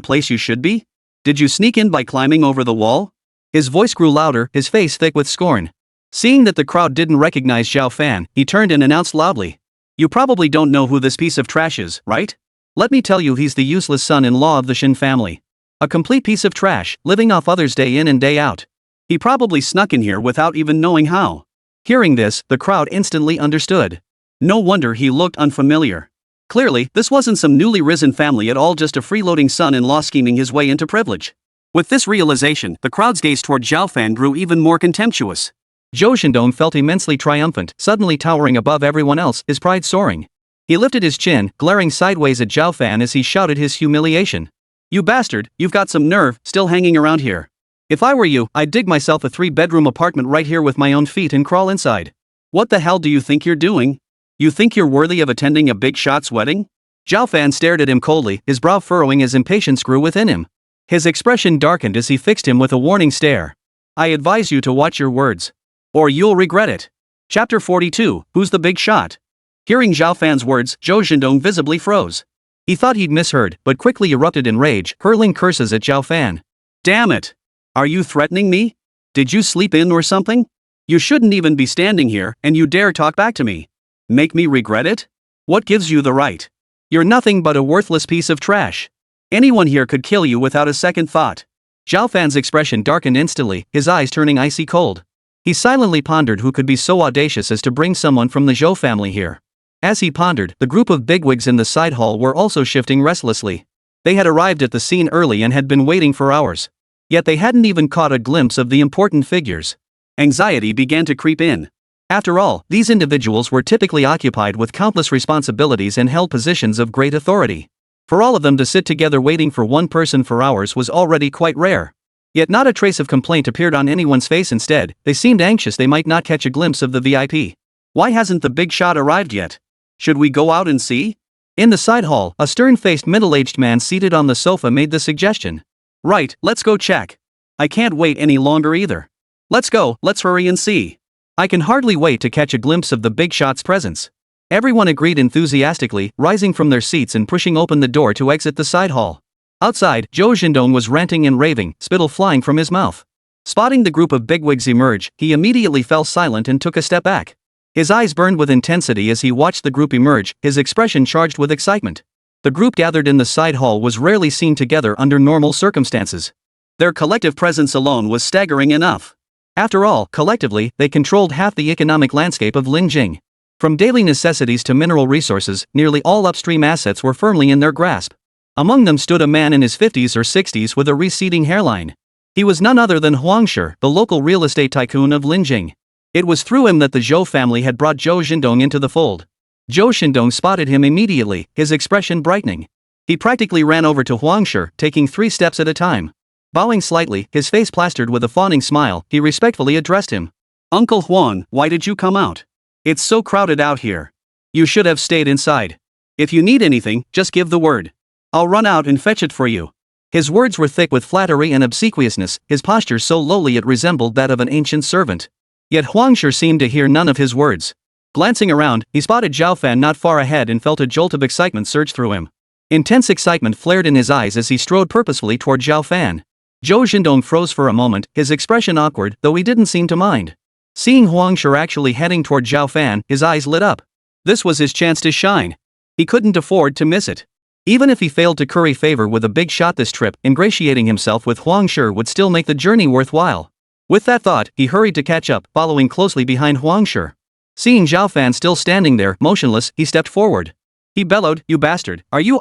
place you should be? Did you sneak in by climbing over the wall?" His voice grew louder, his face thick with scorn. Seeing that the crowd didn't recognize Zhao Fan, he turned and announced loudly. "You probably don't know who this piece of trash is, right? Let me tell you, he's the useless son-in-law of the Shen family. A complete piece of trash, living off others day in and day out. He probably snuck in here without even knowing how." Hearing this, the crowd instantly understood. No wonder he looked unfamiliar. Clearly, this wasn't some newly risen family at all, just a freeloading son-in-law scheming his way into privilege. With this realization, the crowd's gaze toward Zhao Fan grew even more contemptuous. Zhou Xindong felt immensely triumphant, suddenly towering above everyone else, his pride soaring. He lifted his chin, glaring sideways at Zhao Fan as he shouted his humiliation. "You bastard, you've got some nerve, still hanging around here. If I were you, I'd dig myself a 3-bedroom apartment right here with my own feet and crawl inside. What the hell do you think you're doing? You think you're worthy of attending a big shot's wedding?" Zhao Fan stared at him coldly, his brow furrowing as impatience grew within him. His expression darkened as he fixed him with a warning stare. "I advise you to watch your words, or you'll regret it." Chapter 42, Who's the Big Shot? Hearing Zhao Fan's words, Zhou Xindong visibly froze. He thought he'd misheard, but quickly erupted in rage, hurling curses at Zhao Fan. "Damn it! Are you threatening me? Did you sleep in or something? You shouldn't even be standing here, and you dare talk back to me. Make me regret it? What gives you the right? You're nothing but a worthless piece of trash. Anyone here could kill you without a second thought." Zhao Fan's expression darkened instantly, his eyes turning icy cold. He silently pondered who could be so audacious as to bring someone from the Zhou family here. As he pondered, the group of bigwigs in the side hall were also shifting restlessly. They had arrived at the scene early and had been waiting for hours. Yet they hadn't even caught a glimpse of the important figures. Anxiety began to creep in. After all, these individuals were typically occupied with countless responsibilities and held positions of great authority. For all of them to sit together waiting for one person for hours was already quite rare. Yet not a trace of complaint appeared on anyone's face. Instead, they seemed anxious they might not catch a glimpse of the VIP. "Why hasn't the big shot arrived yet? Should we go out and see?" In the side hall, a stern-faced middle-aged man seated on the sofa made the suggestion. "Right, let's go check. I can't wait any longer either. Let's go, let's hurry and see. I can hardly wait to catch a glimpse of the big shot's presence." Everyone agreed enthusiastically, rising from their seats and pushing open the door to exit the side hall. Outside, Zhou Xindong was ranting and raving, spittle flying from his mouth. Spotting the group of bigwigs emerge, he immediately fell silent and took a step back. His eyes burned with intensity as he watched the group emerge, his expression charged with excitement. The group gathered in the side hall was rarely seen together under normal circumstances. Their collective presence alone was staggering enough. After all, collectively, they controlled half the economic landscape of Linjing. From daily necessities to mineral resources, nearly all upstream assets were firmly in their grasp. Among them stood a man in his 50s or 60s with a receding hairline. He was none other than Huang Shi, the local real estate tycoon of Linjing. It was through him that the Zhou family had brought Zhou Xindong into the fold. Zhou Xindong spotted him immediately, his expression brightening. He practically ran over to Huang Shi, taking 3 steps at a time. Bowing slightly, his face plastered with a fawning smile, he respectfully addressed him. "Uncle Huang, why did you come out? It's so crowded out here. You should have stayed inside. If you need anything, just give the word. I'll run out and fetch it for you." His words were thick with flattery and obsequiousness, his posture so lowly it resembled that of an ancient servant. Yet Huang Shi seemed to hear none of his words. Glancing around, he spotted Zhao Fan not far ahead and felt a jolt of excitement surge through him. Intense excitement flared in his eyes as he strode purposefully toward Zhao Fan. Zhou Xindong froze for a moment, his expression awkward, though he didn't seem to mind. Seeing Huang Shi actually heading toward Zhao Fan, his eyes lit up. This was his chance to shine. He couldn't afford to miss it. Even if he failed to curry favor with a big shot this trip, ingratiating himself with Huang Shi would still make the journey worthwhile. With that thought, he hurried to catch up, following closely behind Huang Shi. Seeing Zhao Fan still standing there, motionless, he stepped forward. He bellowed, "You bastard, are you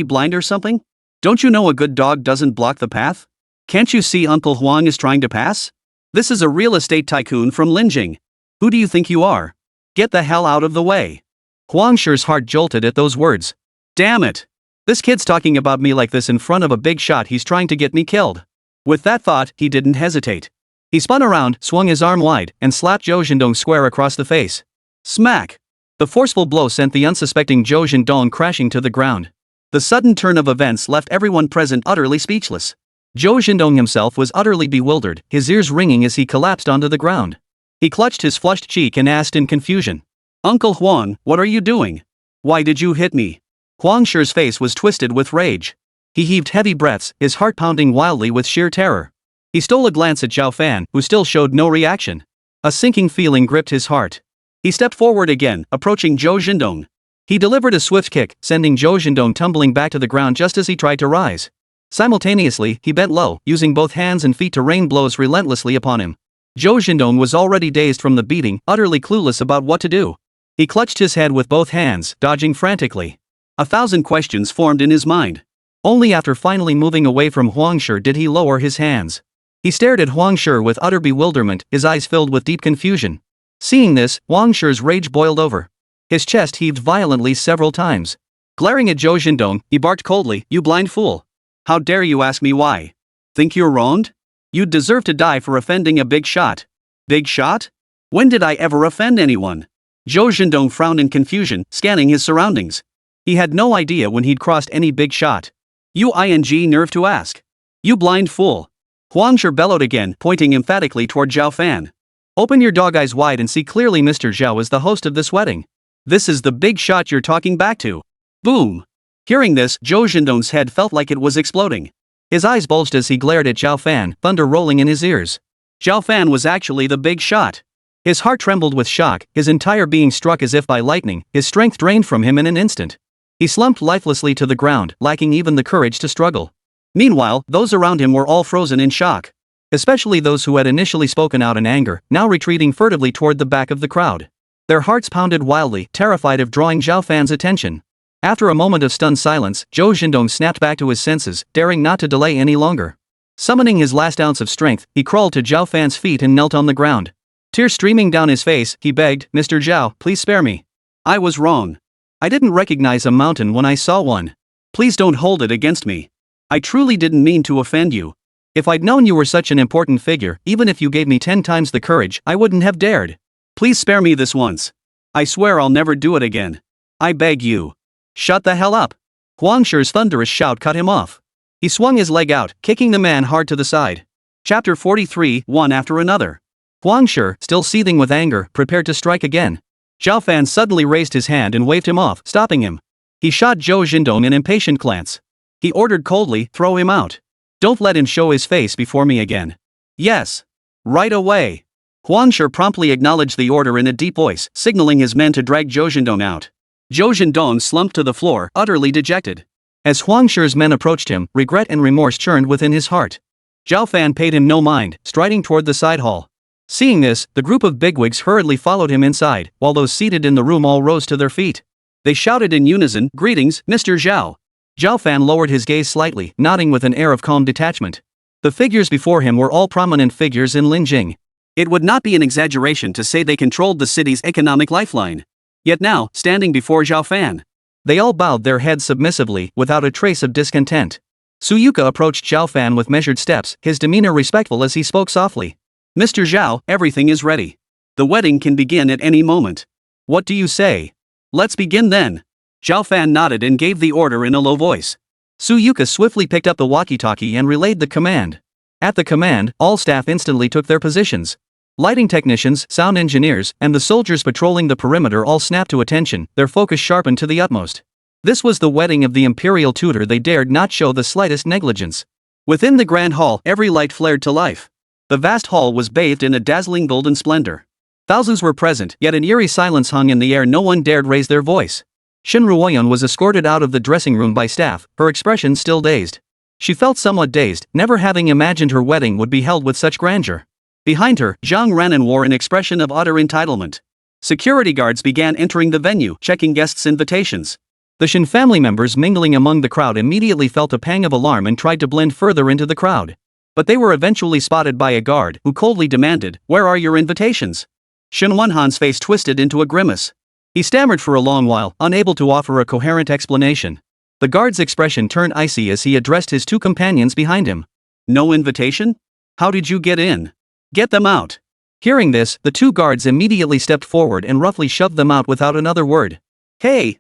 blind or something? Don't you know a good dog doesn't block the path? Can't you see Uncle Huang is trying to pass? This is a real estate tycoon from Linjing. Who do you think you are? Get the hell out of the way." Huang Shi's heart jolted at those words. Damn it! This kid's talking about me like this in front of a big shot, he's trying to get me killed. With that thought, he didn't hesitate. He spun around, swung his arm wide, and slapped Zhou Xindong square across the face. Smack! The forceful blow sent the unsuspecting Zhou Xindong crashing to the ground. The sudden turn of events left everyone present utterly speechless. Zhou Xindong himself was utterly bewildered, his ears ringing as he collapsed onto the ground. He clutched his flushed cheek and asked in confusion. "Uncle Huang, what are you doing? Why did you hit me?" Huang Shi's face was twisted with rage. He heaved heavy breaths, his heart pounding wildly with sheer terror. He stole a glance at Zhao Fan, who still showed no reaction. A sinking feeling gripped his heart. He stepped forward again, approaching Zhou Xindong. He delivered a swift kick, sending Zhou Xindong tumbling back to the ground just as he tried to rise. Simultaneously, he bent low, using both hands and feet to rain blows relentlessly upon him. Zhou Xindong was already dazed from the beating, utterly clueless about what to do. He clutched his head with both hands, dodging frantically. 1,000 questions formed in his mind. Only after finally moving away from Huang Shi did he lower his hands. He stared at Huang Shi with utter bewilderment, his eyes filled with deep confusion. Seeing this, Huang Shi's rage boiled over. His chest heaved violently several times. Glaring at Zhou Xindong, he barked coldly, "You blind fool! How dare you ask me why? Think you're wronged? You'd deserve to die for offending a big shot." "Big shot? When did I ever offend anyone?" Zhou Xindong frowned in confusion, scanning his surroundings. He had no idea when he'd crossed any big shot. "You nerve to ask? You blind fool!" Huang Shi bellowed again, pointing emphatically toward Zhao Fan. "Open your dog eyes wide and see clearly, Mr. Zhao is the host of this wedding. This is the big shot you're talking back to." Boom! Hearing this, Zhou Xindong's head felt like it was exploding. His eyes bulged as he glared at Zhao Fan, thunder rolling in his ears. Zhao Fan was actually the big shot. His heart trembled with shock, his entire being struck as if by lightning, his strength drained from him in an instant. He slumped lifelessly to the ground, lacking even the courage to struggle. Meanwhile, those around him were all frozen in shock. Especially those who had initially spoken out in anger, now retreating furtively toward the back of the crowd. Their hearts pounded wildly, terrified of drawing Zhao Fan's attention. After a moment of stunned silence, Zhou Xindong snapped back to his senses, daring not to delay any longer. Summoning his last ounce of strength, he crawled to Zhao Fan's feet and knelt on the ground. Tears streaming down his face, he begged, "Mr. Zhao, please spare me. I was wrong. I didn't recognize a mountain when I saw one. Please don't hold it against me. I truly didn't mean to offend you. If I'd known you were such an important figure, even if you gave me 10 times the courage, I wouldn't have dared. Please spare me this once. I swear I'll never do it again. I beg you." "Shut the hell up!" Huang Shi's thunderous shout cut him off. He swung his leg out, kicking the man hard to the side. Chapter 43, one after another. Huang Shi, still seething with anger, prepared to strike again. Zhao Fan suddenly raised his hand and waved him off, stopping him. He shot Zhou Xindong an impatient glance. He ordered coldly, "Throw him out. Don't let him show his face before me again." "Yes. Right away." Huang Shi promptly acknowledged the order in a deep voice, signaling his men to drag Zhou Xindong out. Zhou Xindong slumped to the floor, utterly dejected. As Huang Shi's men approached him, regret and remorse churned within his heart. Zhao Fan paid him no mind, striding toward the side hall. Seeing this, the group of bigwigs hurriedly followed him inside, while those seated in the room all rose to their feet. They shouted in unison, "Greetings, Mr. Zhao." Zhao Fan lowered his gaze slightly, nodding with an air of calm detachment. The figures before him were all prominent figures in Linjing. It would not be an exaggeration to say they controlled the city's economic lifeline. Yet now, standing before Zhao Fan, they all bowed their heads submissively, without a trace of discontent. Suyuka approached Zhao Fan with measured steps, his demeanor respectful as he spoke softly. "Mr. Zhao, everything is ready. The wedding can begin at any moment. What do you say? Let's begin then." Zhao Fan nodded and gave the order in a low voice. Suyuka swiftly picked up the walkie-talkie and relayed the command. At the command, all staff instantly took their positions. Lighting technicians, sound engineers, and the soldiers patrolling the perimeter all snapped to attention, their focus sharpened to the utmost. This was the wedding of the imperial tutor. They dared not show the slightest negligence. Within the grand hall, every light flared to life. The vast hall was bathed in a dazzling golden splendor. Thousands were present, yet an eerie silence hung in the air. No one dared raise their voice. Shin Ruoyun was escorted out of the dressing room by staff, her expression still dazed. She felt somewhat dazed, never having imagined her wedding would be held with such grandeur. Behind her, Zhang Ranan wore an expression of utter entitlement. Security guards began entering the venue, checking guests' invitations. The Shin family members mingling among the crowd immediately felt a pang of alarm and tried to blend further into the crowd. But they were eventually spotted by a guard, who coldly demanded, "Where are your invitations?" Shin Wenhan's face twisted into a grimace. He stammered for a long while, unable to offer a coherent explanation. The guard's expression turned icy as he addressed his two companions behind him. "No invitation? How did you get in? Get them out." Hearing this, the two guards immediately stepped forward and roughly shoved them out without another word. Hey!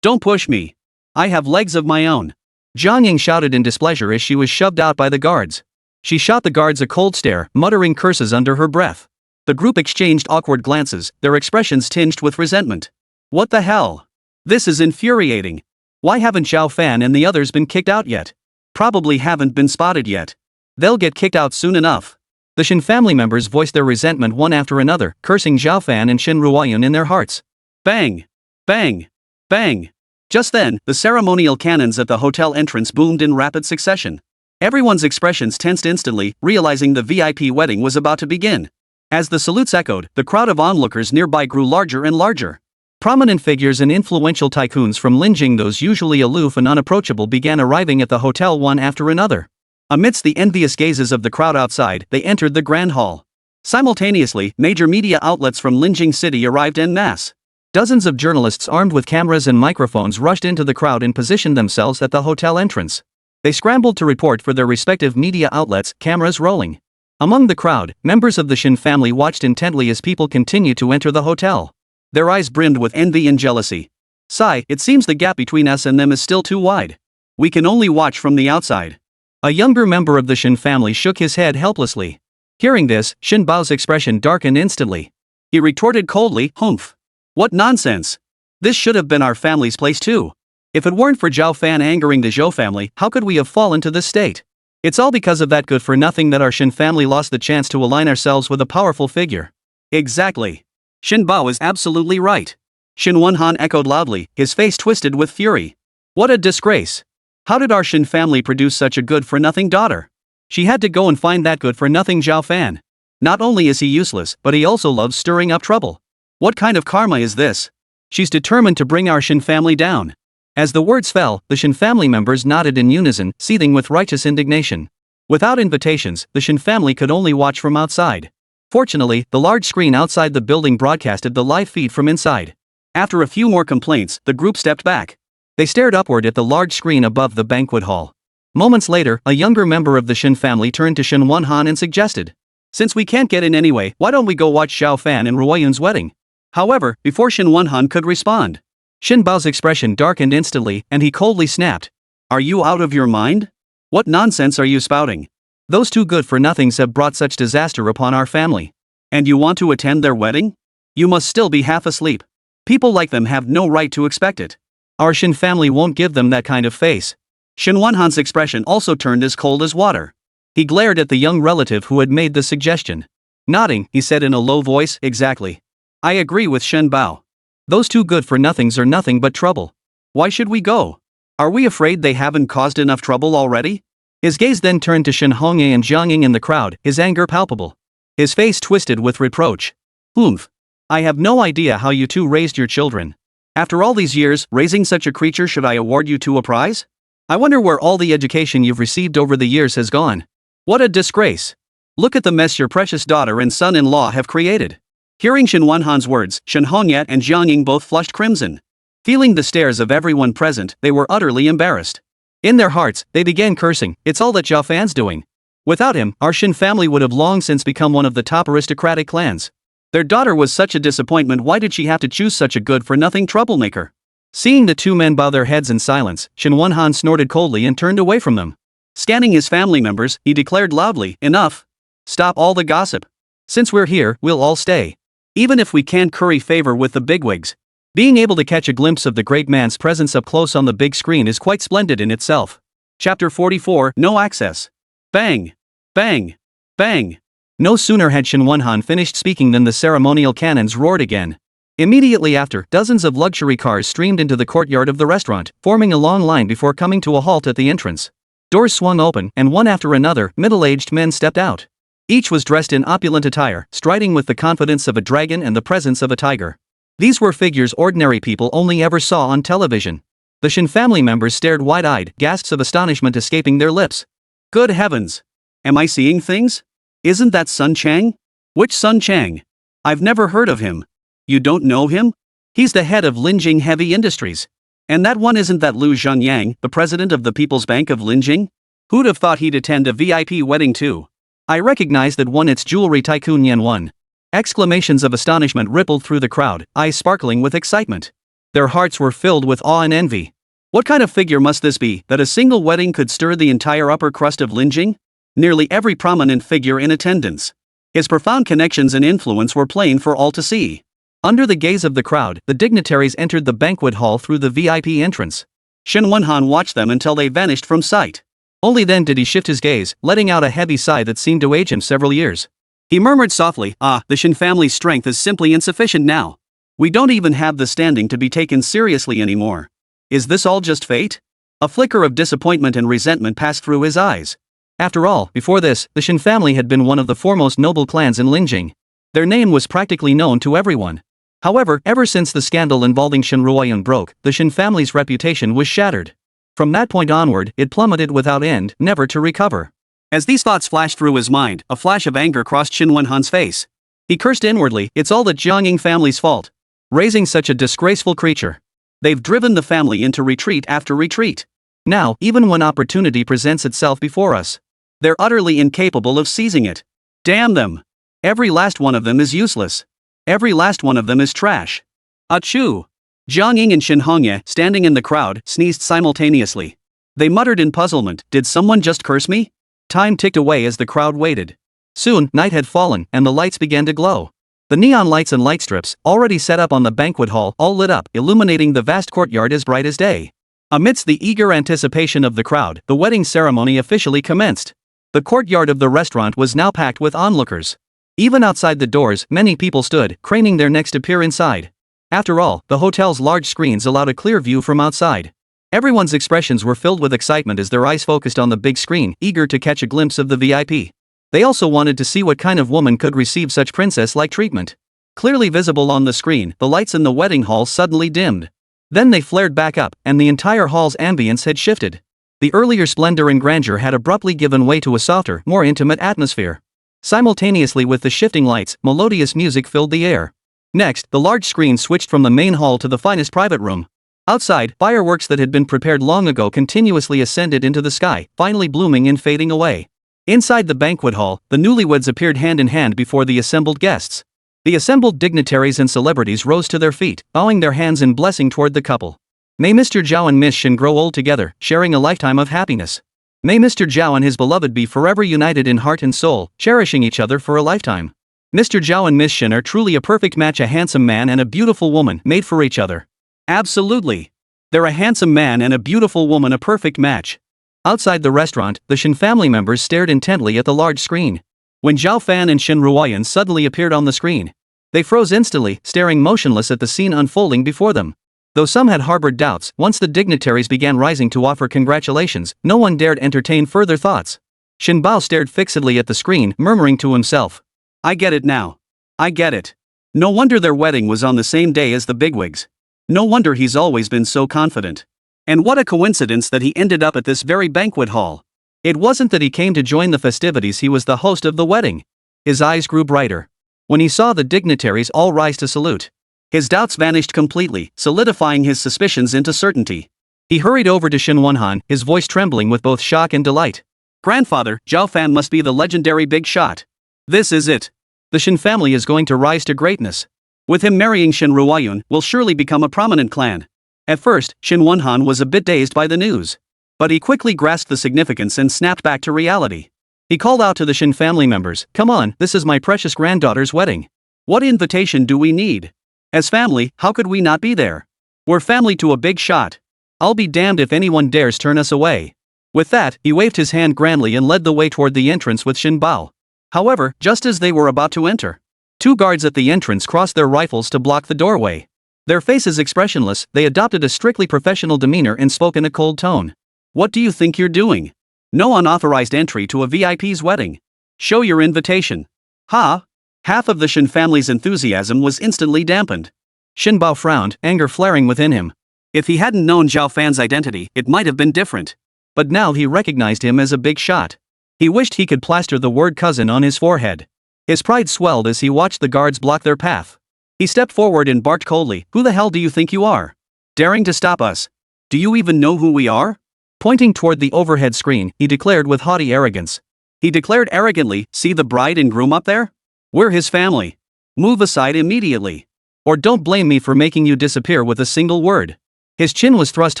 Don't push me. I have legs of my own." Zhang Ying shouted in displeasure as she was shoved out by the guards. She shot the guards a cold stare, muttering curses under her breath. The group exchanged awkward glances, their expressions tinged with resentment. What the hell? This is infuriating. Why haven't Zhao Fan and the others been kicked out yet? Probably haven't been spotted yet. They'll get kicked out soon enough. The Shin family members voiced their resentment one after another, cursing Zhao Fan and Shin Ruoyun in their hearts. Bang! Bang! Bang! Just then, the ceremonial cannons at the hotel entrance boomed in rapid succession. Everyone's expressions tensed instantly, realizing the VIP wedding was about to begin. As the salutes echoed, the crowd of onlookers nearby grew larger and larger. Prominent figures and influential tycoons from Linjing, those usually aloof and unapproachable, began arriving at the hotel one after another. Amidst the envious gazes of the crowd outside, they entered the grand hall. Simultaneously, major media outlets from Linjing City arrived en masse. Dozens of journalists armed with cameras and microphones rushed into the crowd and positioned themselves at the hotel entrance. They scrambled to report for their respective media outlets, cameras rolling. Among the crowd, members of the Shin family watched intently as people continued to enter the hotel. Their eyes brimmed with envy and jealousy. "Sigh, it seems the gap between us and them is still too wide. We can only watch from the outside." A younger member of the Shin family shook his head helplessly. Hearing this, Shin Bao's expression darkened instantly. He retorted coldly, "Humph. What nonsense. This should have been our family's place too. If it weren't for Zhao Fan angering the Zhou family, how could we have fallen to this state? It's all because of that good-for-nothing that our Shin family lost the chance to align ourselves with a powerful figure." Exactly. Shin Bao is absolutely right. Shin Wenhan echoed loudly, his face twisted with fury. What a disgrace. How did our Shin family produce such a good-for-nothing daughter? She had to go and find that good-for-nothing Zhao Fan. Not only is he useless, but he also loves stirring up trouble. What kind of karma is this? She's determined to bring our Shin family down. As the words fell, the Shin family members nodded in unison, seething with righteous indignation. Without invitations, the Shin family could only watch from outside. Fortunately, the large screen outside the building broadcasted the live feed from inside. After a few more complaints, the group stepped back. They stared upward at the large screen above the banquet hall. Moments later, a younger member of the Shin family turned to Shin Wenhan and suggested, "Since we can't get in anyway, why don't we go watch Zhao Fan and Ruoyun's wedding?" However, before Shin Wenhan could respond, Shin Bao's expression darkened instantly, and he coldly snapped. "Are you out of your mind? What nonsense are you spouting? Those two good-for-nothings have brought such disaster upon our family. And you want to attend their wedding? You must still be half asleep. People like them have no right to expect it. Our Shin family won't give them that kind of face." Shin Wenhan's expression also turned as cold as water. He glared at the young relative who had made the suggestion. Nodding, he said in a low voice, "Exactly. I agree with Shen Bao. Those two good-for-nothings are nothing but trouble. Why should we go? Are we afraid they haven't caused enough trouble already? His gaze then turned to Shen Hongye and Jiang Ying in the crowd, his anger palpable. His face twisted with reproach. Oomph. I have no idea how you two raised your children. After all these years, raising such a creature, should I award you two a prize? I wonder where all the education you've received over the years has gone. What a disgrace. Look at the mess your precious daughter and son-in-law have created. Hearing Shen Wanhan's words, Shen Hongye and Jiang Ying both flushed crimson. Feeling the stares of everyone present, they were utterly embarrassed. In their hearts, they began cursing, it's all that Zhao Fan's doing. Without him, our Shen family would have long since become one of the top aristocratic clans. Their daughter was such a disappointment, why did she have to choose such a good-for-nothing troublemaker? Seeing the two men bow their heads in silence, Shen Wanhan snorted coldly and turned away from them. Scanning his family members, he declared loudly, enough. Stop all the gossip. Since we're here, we'll all stay. Even if we can't curry favor with the bigwigs. Being able to catch a glimpse of the great man's presence up close on the big screen is quite splendid in itself. Chapter 44, No Access. Bang! Bang! Bang! No sooner had Shen Wanhan finished speaking than the ceremonial cannons roared again. Immediately after, dozens of luxury cars streamed into the courtyard of the restaurant, forming a long line before coming to a halt at the entrance. Doors swung open, and one after another, middle-aged men stepped out. Each was dressed in opulent attire, striding with the confidence of a dragon and the presence of a tiger. These were figures ordinary people only ever saw on television. The Shen family members stared wide-eyed, gasps of astonishment escaping their lips. Good heavens! Am I seeing things? Isn't that Sun Chang? Which Sun Chang? I've never heard of him. You don't know him? He's the head of Linjing Heavy Industries. And that one isn't that Lu Zhanyang, the president of the People's Bank of Linjing? Who'd have thought he'd attend a VIP wedding too? I recognize that one, it's jewelry tycoon Yan Wen. Exclamations of astonishment rippled through the crowd, eyes sparkling with excitement. Their hearts were filled with awe and envy. What kind of figure must this be, that a single wedding could stir the entire upper crust of Linjing? Nearly every prominent figure in attendance. His profound connections and influence were plain for all to see. Under the gaze of the crowd, the dignitaries entered the banquet hall through the VIP entrance. Shen Wanhan watched them until they vanished from sight. Only then did he shift his gaze, letting out a heavy sigh that seemed to age him several years. He murmured softly, the Shen family's strength is simply insufficient now. We don't even have the standing to be taken seriously anymore. Is this all just fate? A flicker of disappointment and resentment passed through his eyes. After all, before this, the Shen family had been one of the foremost noble clans in Linjing. Their name was practically known to everyone. However, ever since the scandal involving Shen Ruoyun broke, the Shen family's reputation was shattered. From that point onward, it plummeted without end, never to recover. As these thoughts flashed through his mind, a flash of anger crossed Shen Wanhan's face. He cursed inwardly, it's all the Jiang family's fault. Raising such a disgraceful creature. They've driven the family into retreat after retreat. Now, even when opportunity presents itself before us, they're utterly incapable of seizing it. Damn them! Every last one of them is useless. Every last one of them is trash. Achoo! Jiang Ying and Shen Hongye, standing in the crowd, sneezed simultaneously. They muttered in puzzlement, did someone just curse me? Time ticked away as the crowd waited. Soon, night had fallen, and the lights began to glow. The neon lights and light strips, already set up on the banquet hall, all lit up, illuminating the vast courtyard as bright as day. Amidst the eager anticipation of the crowd, the wedding ceremony officially commenced. The courtyard of the restaurant was now packed with onlookers. Even outside the doors, many people stood, craning their necks to peer inside. After all, the hotel's large screens allowed a clear view from outside. Everyone's expressions were filled with excitement as their eyes focused on the big screen, eager to catch a glimpse of the VIP. They also wanted to see what kind of woman could receive such princess-like treatment. Clearly visible on the screen, the lights in the wedding hall suddenly dimmed. Then they flared back up, and the entire hall's ambience had shifted. The earlier splendor and grandeur had abruptly given way to a softer, more intimate atmosphere. Simultaneously with the shifting lights, melodious music filled the air. Next, the large screen switched from the main hall to the finest private room. Outside, fireworks that had been prepared long ago continuously ascended into the sky, finally blooming and fading away. Inside the banquet hall, the newlyweds appeared hand in hand before the assembled guests. The assembled dignitaries and celebrities rose to their feet, bowing their hands in blessing toward the couple. May Mr. Zhao and Miss Shen grow old together, sharing a lifetime of happiness. May Mr. Zhao and his beloved be forever united in heart and soul, cherishing each other for a lifetime. Mr. Zhao and Miss Shen are truly a perfect match, a handsome man and a beautiful woman made for each other. Absolutely. They're a handsome man and a beautiful woman, a perfect match. Outside the restaurant, the Shen family members stared intently at the large screen. When Zhao Fan and Shen Ruoyun suddenly appeared on the screen, they froze instantly, staring motionless at the scene unfolding before them. Though some had harbored doubts, once the dignitaries began rising to offer congratulations, no one dared entertain further thoughts. Shen Bao stared fixedly at the screen, murmuring to himself. I get it now. I get it. No wonder their wedding was on the same day as the bigwigs. No wonder he's always been so confident. And what a coincidence that he ended up at this very banquet hall. It wasn't that he came to join the festivities, he was the host of the wedding. His eyes grew brighter when he saw the dignitaries all rise to salute. His doubts vanished completely, solidifying his suspicions into certainty. He hurried over to Shen Wenhan, his voice trembling with both shock and delight. Grandfather, Zhao Fan must be the legendary big shot. This is it. The Shen family is going to rise to greatness. With him marrying Shen Ruoyun will surely become a prominent clan. At first, Shen Wenhan was a bit dazed by the news. But he quickly grasped the significance and snapped back to reality. He called out to the Shen family members, come on, this is my precious granddaughter's wedding. What invitation do we need? As family, how could we not be there? We're family to a big shot. I'll be damned if anyone dares turn us away. With that, he waved his hand grandly and led the way toward the entrance with Shen Bao. However, just as they were about to enter, two guards at the entrance crossed their rifles to block the doorway. Their faces expressionless, they adopted a strictly professional demeanor and spoke in a cold tone. What do you think you're doing? No unauthorized entry to a VIP's wedding. Show your invitation. Ha! Half of the Shen family's enthusiasm was instantly dampened. Shen Bao frowned, anger flaring within him. If he hadn't known Zhao Fan's identity, it might have been different. But now he recognized him as a big shot. He wished he could plaster the word cousin on his forehead. His pride swelled as he watched the guards block their path. He stepped forward and barked coldly, who the hell do you think you are? Daring to stop us? Do you even know who we are? Pointing toward the overhead screen, he declared with haughty arrogance. He declared arrogantly, see the bride and groom up there? We're his family. Move aside immediately. Or don't blame me for making you disappear with a single word. His chin was thrust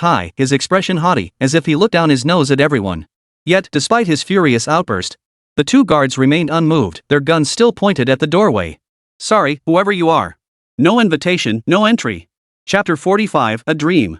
high, his expression haughty, as if he looked down his nose at everyone. Yet, despite his furious outburst, the two guards remained unmoved, their guns still pointed at the doorway. Sorry, whoever you are. No invitation, no entry. Chapter 45, A Dream.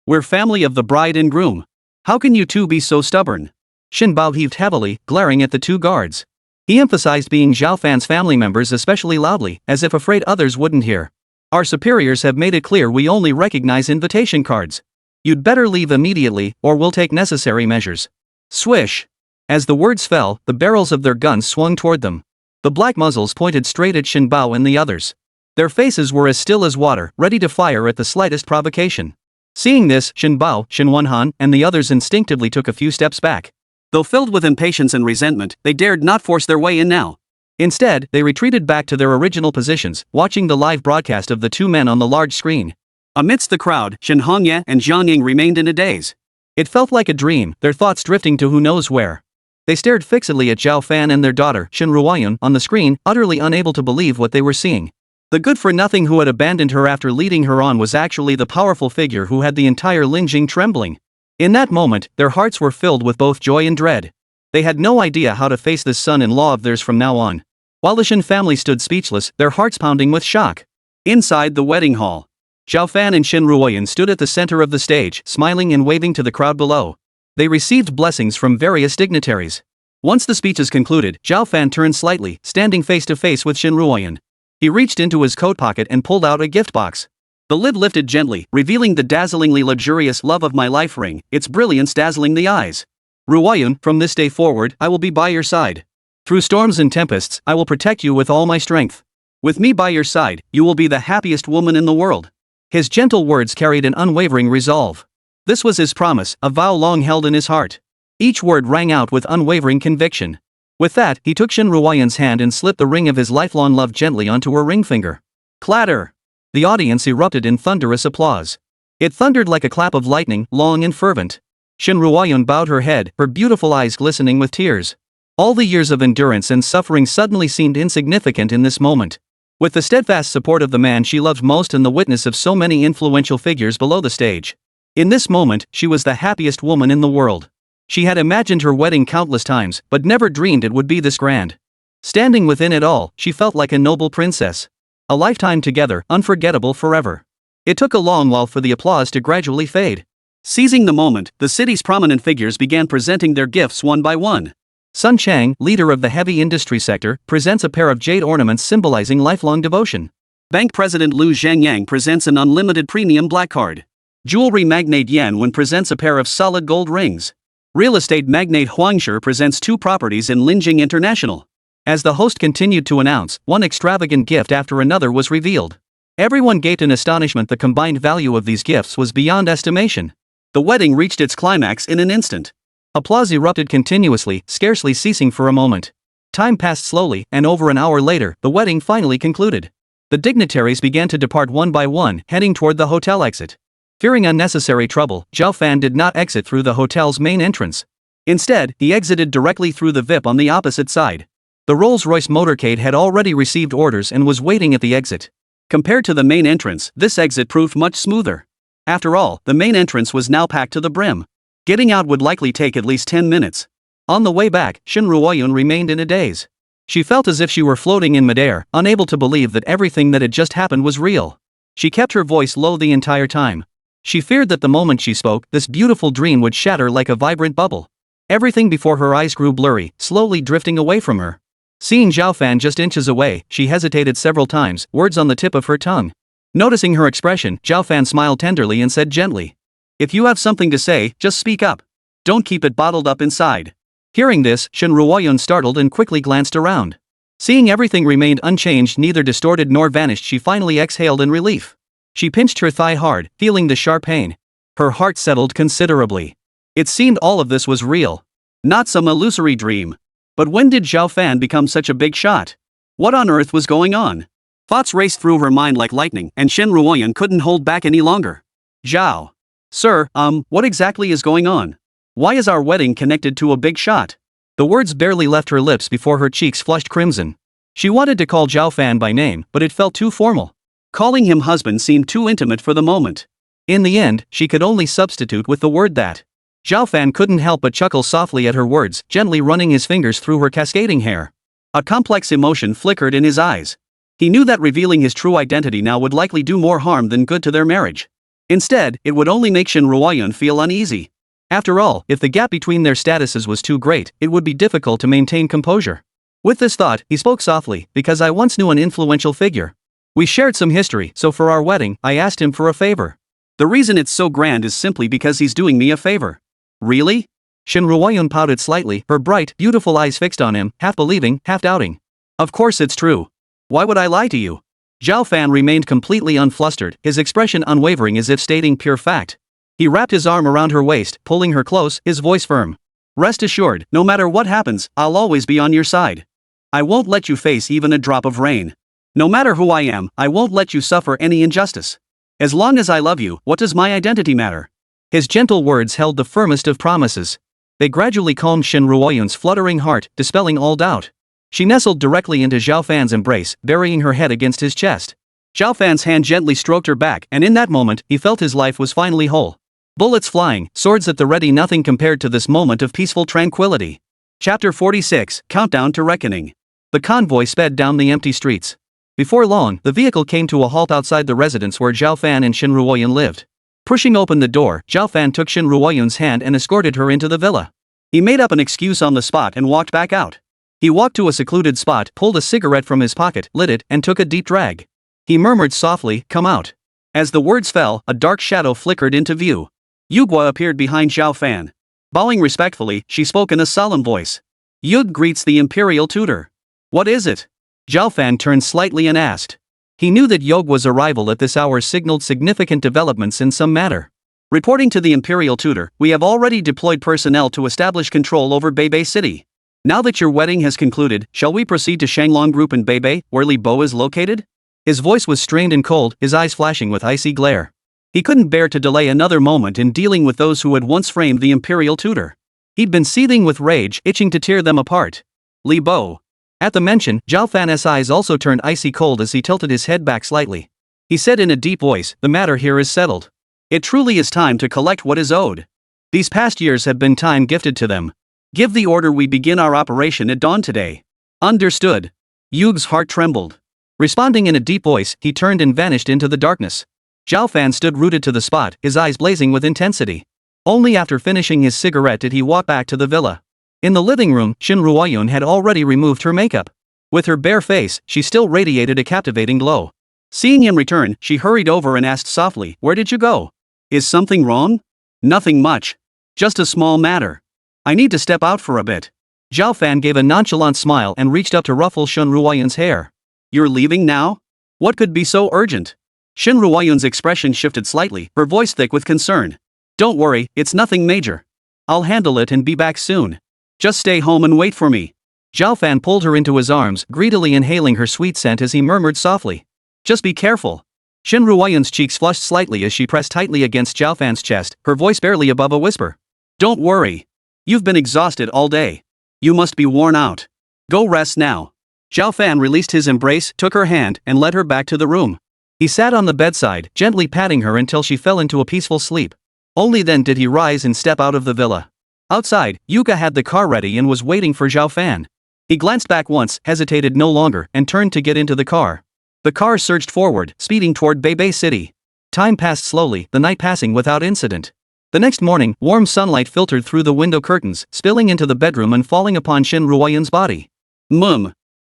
We're family of the bride and groom. How can you two be so stubborn? Shen Bao heaved heavily, glaring at the two guards. He emphasized being Zhao Fan's family members especially loudly, as if afraid others wouldn't hear. Our superiors have made it clear we only recognize invitation cards. You'd better leave immediately, or we'll take necessary measures. Swish! As the words fell, the barrels of their guns swung toward them. The black muzzles pointed straight at Shen Bao and the others. Their faces were as still as water, ready to fire at the slightest provocation. Seeing this, Shen Bao, Shen Wenhan, and the others instinctively took a few steps back. Though filled with impatience and resentment, they dared not force their way in now. Instead, they retreated back to their original positions, watching the live broadcast of the two men on the large screen. Amidst the crowd, Shen Hongye and Zhang Ying remained in a daze. It felt like a dream, their thoughts drifting to who knows where. They stared fixedly at Zhao Fan and their daughter, Shen Ruoyun, on the screen, utterly unable to believe what they were seeing. The good-for-nothing who had abandoned her after leading her on was actually the powerful figure who had the entire Lingjing trembling. In that moment, their hearts were filled with both joy and dread. They had no idea how to face this son-in-law of theirs from now on. While the Shen family stood speechless, their hearts pounding with shock. Inside the wedding hall, Zhao Fan and Shen Ruoyun stood at the center of the stage, smiling and waving to the crowd below. They received blessings from various dignitaries. Once the speeches concluded, Zhao Fan turned slightly, standing face to face with Shen Ruoyun. He reached into his coat pocket and pulled out a gift box. The lid lifted gently, revealing the dazzlingly luxurious love of my life ring, its brilliance dazzling the eyes. Ruoyun, from this day forward, I will be by your side. Through storms and tempests, I will protect you with all my strength. With me by your side, you will be the happiest woman in the world. His gentle words carried an unwavering resolve. This was his promise, a vow long held in his heart. Each word rang out with unwavering conviction. With that, he took Shen Ruoyun's hand and slipped the ring of his lifelong love gently onto her ring finger. Clatter! The audience erupted in thunderous applause. It thundered like a clap of lightning, long and fervent. Shen Ruoyun bowed her head, her beautiful eyes glistening with tears. All the years of endurance and suffering suddenly seemed insignificant in this moment. With the steadfast support of the man she loved most and the witness of so many influential figures below the stage. In this moment, she was the happiest woman in the world. She had imagined her wedding countless times, but never dreamed it would be this grand. Standing within it all, she felt like a noble princess. A lifetime together, unforgettable forever. It took a long while for the applause to gradually fade. Seizing the moment, the city's prominent figures began presenting their gifts one by one. Sun Chang, leader of the heavy industry sector, presents a pair of jade ornaments symbolizing lifelong devotion. Bank President Liu Zhangyang presents an unlimited premium black card. Jewelry magnate Yan Wen presents a pair of solid gold rings. Real estate magnate Huang Shi presents 2 properties in Linjing International. As the host continued to announce, one extravagant gift after another was revealed. Everyone gaped in astonishment. The combined value of these gifts was beyond estimation. The wedding reached its climax in an instant. Applause erupted continuously, scarcely ceasing for a moment. Time passed slowly, and over an hour later, the wedding finally concluded. The dignitaries began to depart one by one, heading toward the hotel exit. Fearing unnecessary trouble, Zhao Fan did not exit through the hotel's main entrance. Instead, he exited directly through the VIP on the opposite side. The Rolls-Royce motorcade had already received orders and was waiting at the exit. Compared to the main entrance, this exit proved much smoother. After all, the main entrance was now packed to the brim. Getting out would likely take at least 10 minutes. On the way back, Shen Ruoyun remained in a daze. She felt as if she were floating in midair, unable to believe that everything that had just happened was real. She kept her voice low the entire time. She feared that the moment she spoke, this beautiful dream would shatter like a vibrant bubble. Everything before her eyes grew blurry, slowly drifting away from her. Seeing Zhao Fan just inches away, she hesitated several times, words on the tip of her tongue. Noticing her expression, Zhao Fan smiled tenderly and said gently, "If you have something to say, just speak up. Don't keep it bottled up inside." Hearing this, Shen Ruoyun startled and quickly glanced around. Seeing everything remained unchanged, neither distorted nor vanished, she finally exhaled in relief. She pinched her thigh hard, feeling the sharp pain. Her heart settled considerably. It seemed all of this was real. Not some illusory dream. But when did Zhao Fan become such a big shot? What on earth was going on? Thoughts raced through her mind like lightning, and Shen Ruoyun couldn't hold back any longer. "Zhao. Sir, what exactly is going on? Why is our wedding connected to a big shot?" The words barely left her lips before her cheeks flushed crimson. She wanted to call Zhao Fan by name, but it felt too formal. Calling him husband seemed too intimate for the moment. In the end, she could only substitute with the word that. Zhao Fan couldn't help but chuckle softly at her words, gently running his fingers through her cascading hair. A complex emotion flickered in his eyes. He knew that revealing his true identity now would likely do more harm than good to their marriage. Instead, it would only make Shen Ruoyun feel uneasy. After all, if the gap between their statuses was too great, it would be difficult to maintain composure. With this thought, he spoke softly, "Because I once knew an influential figure. We shared some history, so for our wedding, I asked him for a favor. The reason it's so grand is simply because he's doing me a favor." "Really?" Shen Ruoyun pouted slightly, her bright, beautiful eyes fixed on him, half believing, half doubting. "Of course it's true. Why would I lie to you?" Zhao Fan remained completely unflustered, his expression unwavering as if stating pure fact. He wrapped his arm around her waist, pulling her close, his voice firm. "Rest assured, no matter what happens, I'll always be on your side. I won't let you face even a drop of rain. No matter who I am, I won't let you suffer any injustice. As long as I love you, what does my identity matter?" His gentle words held the firmest of promises. They gradually calmed Shen Ruoyun's fluttering heart, dispelling all doubt. She nestled directly into Zhao Fan's embrace, burying her head against his chest. Zhao Fan's hand gently stroked her back, and in that moment, he felt his life was finally whole. Bullets flying, swords at the ready, nothing compared to this moment of peaceful tranquility. Chapter 46, Countdown to Reckoning. The convoy sped down the empty streets. Before long, the vehicle came to a halt outside the residence where Zhao Fan and Shen Ruoyun lived. Pushing open the door, Zhao Fan took Shen Ruoyun's hand and escorted her into the villa. He made up an excuse on the spot and walked back out. He walked to a secluded spot, pulled a cigarette from his pocket, lit it, and took a deep drag. He murmured softly, "Come out." As the words fell, a dark shadow flickered into view. Yugua appeared behind Zhao Fan. Bowing respectfully, she spoke in a solemn voice. "Yug greets the imperial tutor." "What is it?" Zhao Fan turned slightly and asked. He knew that Yogwa's arrival at this hour signaled significant developments in some matter. "Reporting to the imperial tutor, we have already deployed personnel to establish control over Beibei City. Now that your wedding has concluded, shall we proceed to Shanglong Group in Beibei, where Li Bo is located?" His voice was strained and cold, his eyes flashing with icy glare. He couldn't bear to delay another moment in dealing with those who had once framed the imperial tutor. He'd been seething with rage, itching to tear them apart. Li Bo. At the mention, Zhao Fan's eyes also turned icy cold as he tilted his head back slightly. He said in a deep voice, "The matter here is settled. It truly is time to collect what is owed. These past years have been time gifted to them. Give the order, we begin our operation at dawn today." "Understood." Yug's heart trembled. Responding in a deep voice, he turned and vanished into the darkness. Zhao Fan stood rooted to the spot, his eyes blazing with intensity. Only after finishing his cigarette did he walk back to the villa. In the living room, Shen Ruoyun had already removed her makeup. With her bare face, she still radiated a captivating glow. Seeing him return, she hurried over and asked softly, "Where did you go? Is something wrong?" "Nothing much. Just a small matter. I need to step out for a bit." Zhao Fan gave a nonchalant smile and reached up to ruffle Shen Ruoyun's hair. "You're leaving now? What could be so urgent?" Shen Ruoyun's expression shifted slightly, her voice thick with concern. "Don't worry, it's nothing major. I'll handle it and be back soon. Just stay home and wait for me." Zhao Fan pulled her into his arms, greedily inhaling her sweet scent as he murmured softly, "Just be careful." Shen Ruoyun's cheeks flushed slightly as she pressed tightly against Zhao Fan's chest, her voice barely above a whisper. "Don't worry. You've been exhausted all day. You must be worn out. Go rest now." Zhao Fan released his embrace, took her hand, and led her back to the room. He sat on the bedside, gently patting her until she fell into a peaceful sleep. Only then did he rise and step out of the villa. Outside, Yuka had the car ready and was waiting for Zhao Fan. He glanced back once, hesitated no longer, and turned to get into the car. The car surged forward, speeding toward Beibei City. Time passed slowly, the night passing without incident. The next morning, warm sunlight filtered through the window curtains, spilling into the bedroom and falling upon Shen Ruoyun's body.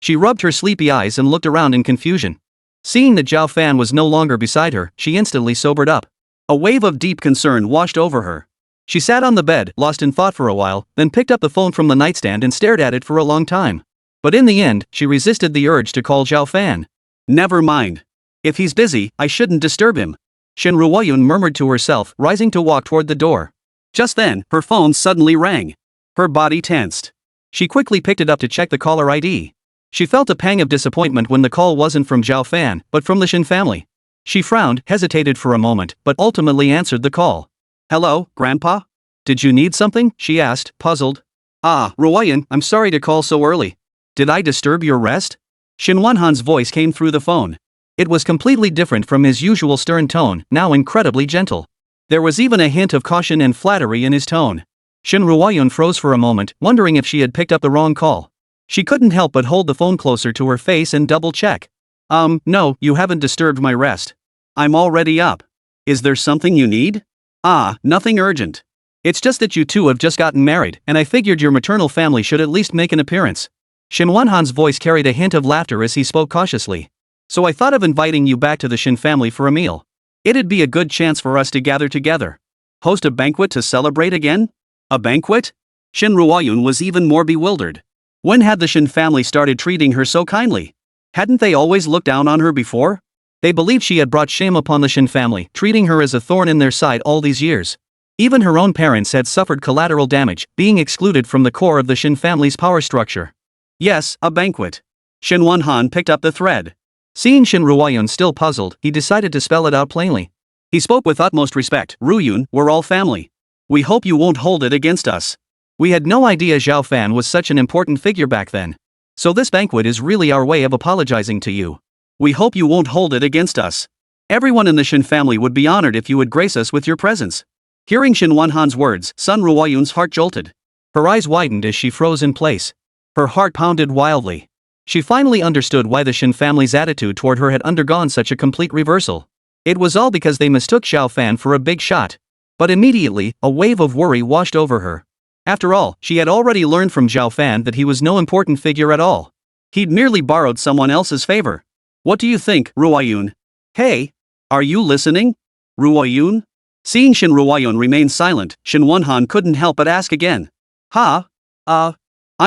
She rubbed her sleepy eyes and looked around in confusion. Seeing that Zhao Fan was no longer beside her, she instantly sobered up. A wave of deep concern washed over her. She sat on the bed, lost in thought for a while, then picked up the phone from the nightstand and stared at it for a long time. But in the end, she resisted the urge to call Zhao Fan. "Never mind. If he's busy, I shouldn't disturb him," Shen Ruoyun murmured to herself, rising to walk toward the door. Just then, her phone suddenly rang. Her body tensed. She quickly picked it up to check the caller ID. She felt a pang of disappointment when the call wasn't from Zhao Fan, but from the Shen family. She frowned, hesitated for a moment, but ultimately answered the call. "Hello, Grandpa? Did you need something?" she asked, puzzled. "Ah, Ruoyun, I'm sorry to call so early. Did I disturb your rest?" Shen Wanhan's voice came through the phone. It was completely different from his usual stern tone, now incredibly gentle. There was even a hint of caution and flattery in his tone. Shen Ruoyun froze for a moment, wondering if she had picked up the wrong call. She couldn't help but hold the phone closer to her face and double-check. No, you haven't disturbed my rest. I'm already up. Is there something you need?" "Ah, nothing urgent. It's just that you two have just gotten married, and I figured your maternal family should at least make an appearance." Shen Wanhan's voice carried a hint of laughter as he spoke cautiously. "So I thought of inviting you back to the Shen family for a meal. It'd be a good chance for us to gather together. Host a banquet to celebrate again?" "A banquet?" Shen Ruoyun was even more bewildered. When had the Shen family started treating her so kindly? Hadn't they always looked down on her before? They believed she had brought shame upon the Shen family, treating her as a thorn in their side all these years. Even her own parents had suffered collateral damage, being excluded from the core of the Shen family's power structure. "Yes, a banquet." Shen Wanhan picked up the thread. Seeing Shen Ruoyun still puzzled, he decided to spell it out plainly. He spoke with utmost respect. "Ruoyun, we're all family. We hope you won't hold it against us. We had no idea Zhao Fan was such an important figure back then. So this banquet is really our way of apologizing to you. We hope you won't hold it against us. Everyone in the Shen family would be honored if you would grace us with your presence." Hearing Shen Wanhan's words, Sun Ruoyun's heart jolted. Her eyes widened as she froze in place. Her heart pounded wildly. She finally understood why the Shen family's attitude toward her had undergone such a complete reversal. It was all because they mistook Zhao Fan for a big shot. But immediately, a wave of worry washed over her. After all, she had already learned from Zhao Fan that he was no important figure at all. He'd merely borrowed someone else's favor. "What do you think, Ruoyun? Hey, are you listening? Ruoyun?" Seeing Shen Ruoyun remain silent, Shen Wanhan couldn't help but ask again. I'm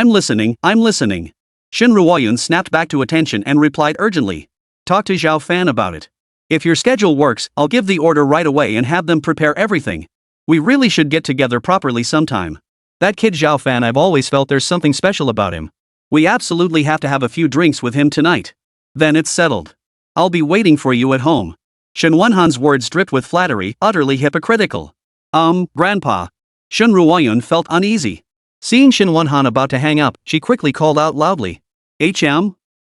listening. Shen Ruoyun snapped back to attention and replied urgently. "Talk to Zhao Fan about it. If your schedule works, I'll give the order right away and have them prepare everything. We really should get together properly sometime. That kid Zhao Fan, I've always felt there's something special about him. We absolutely have to have a few drinks with him tonight. Then it's settled. I'll be waiting for you at home." Shen Wanhan's words dripped with flattery, utterly hypocritical. Grandpa." Shen Ruoyun felt uneasy. Seeing Shen Wanhan about to hang up, she quickly called out loudly.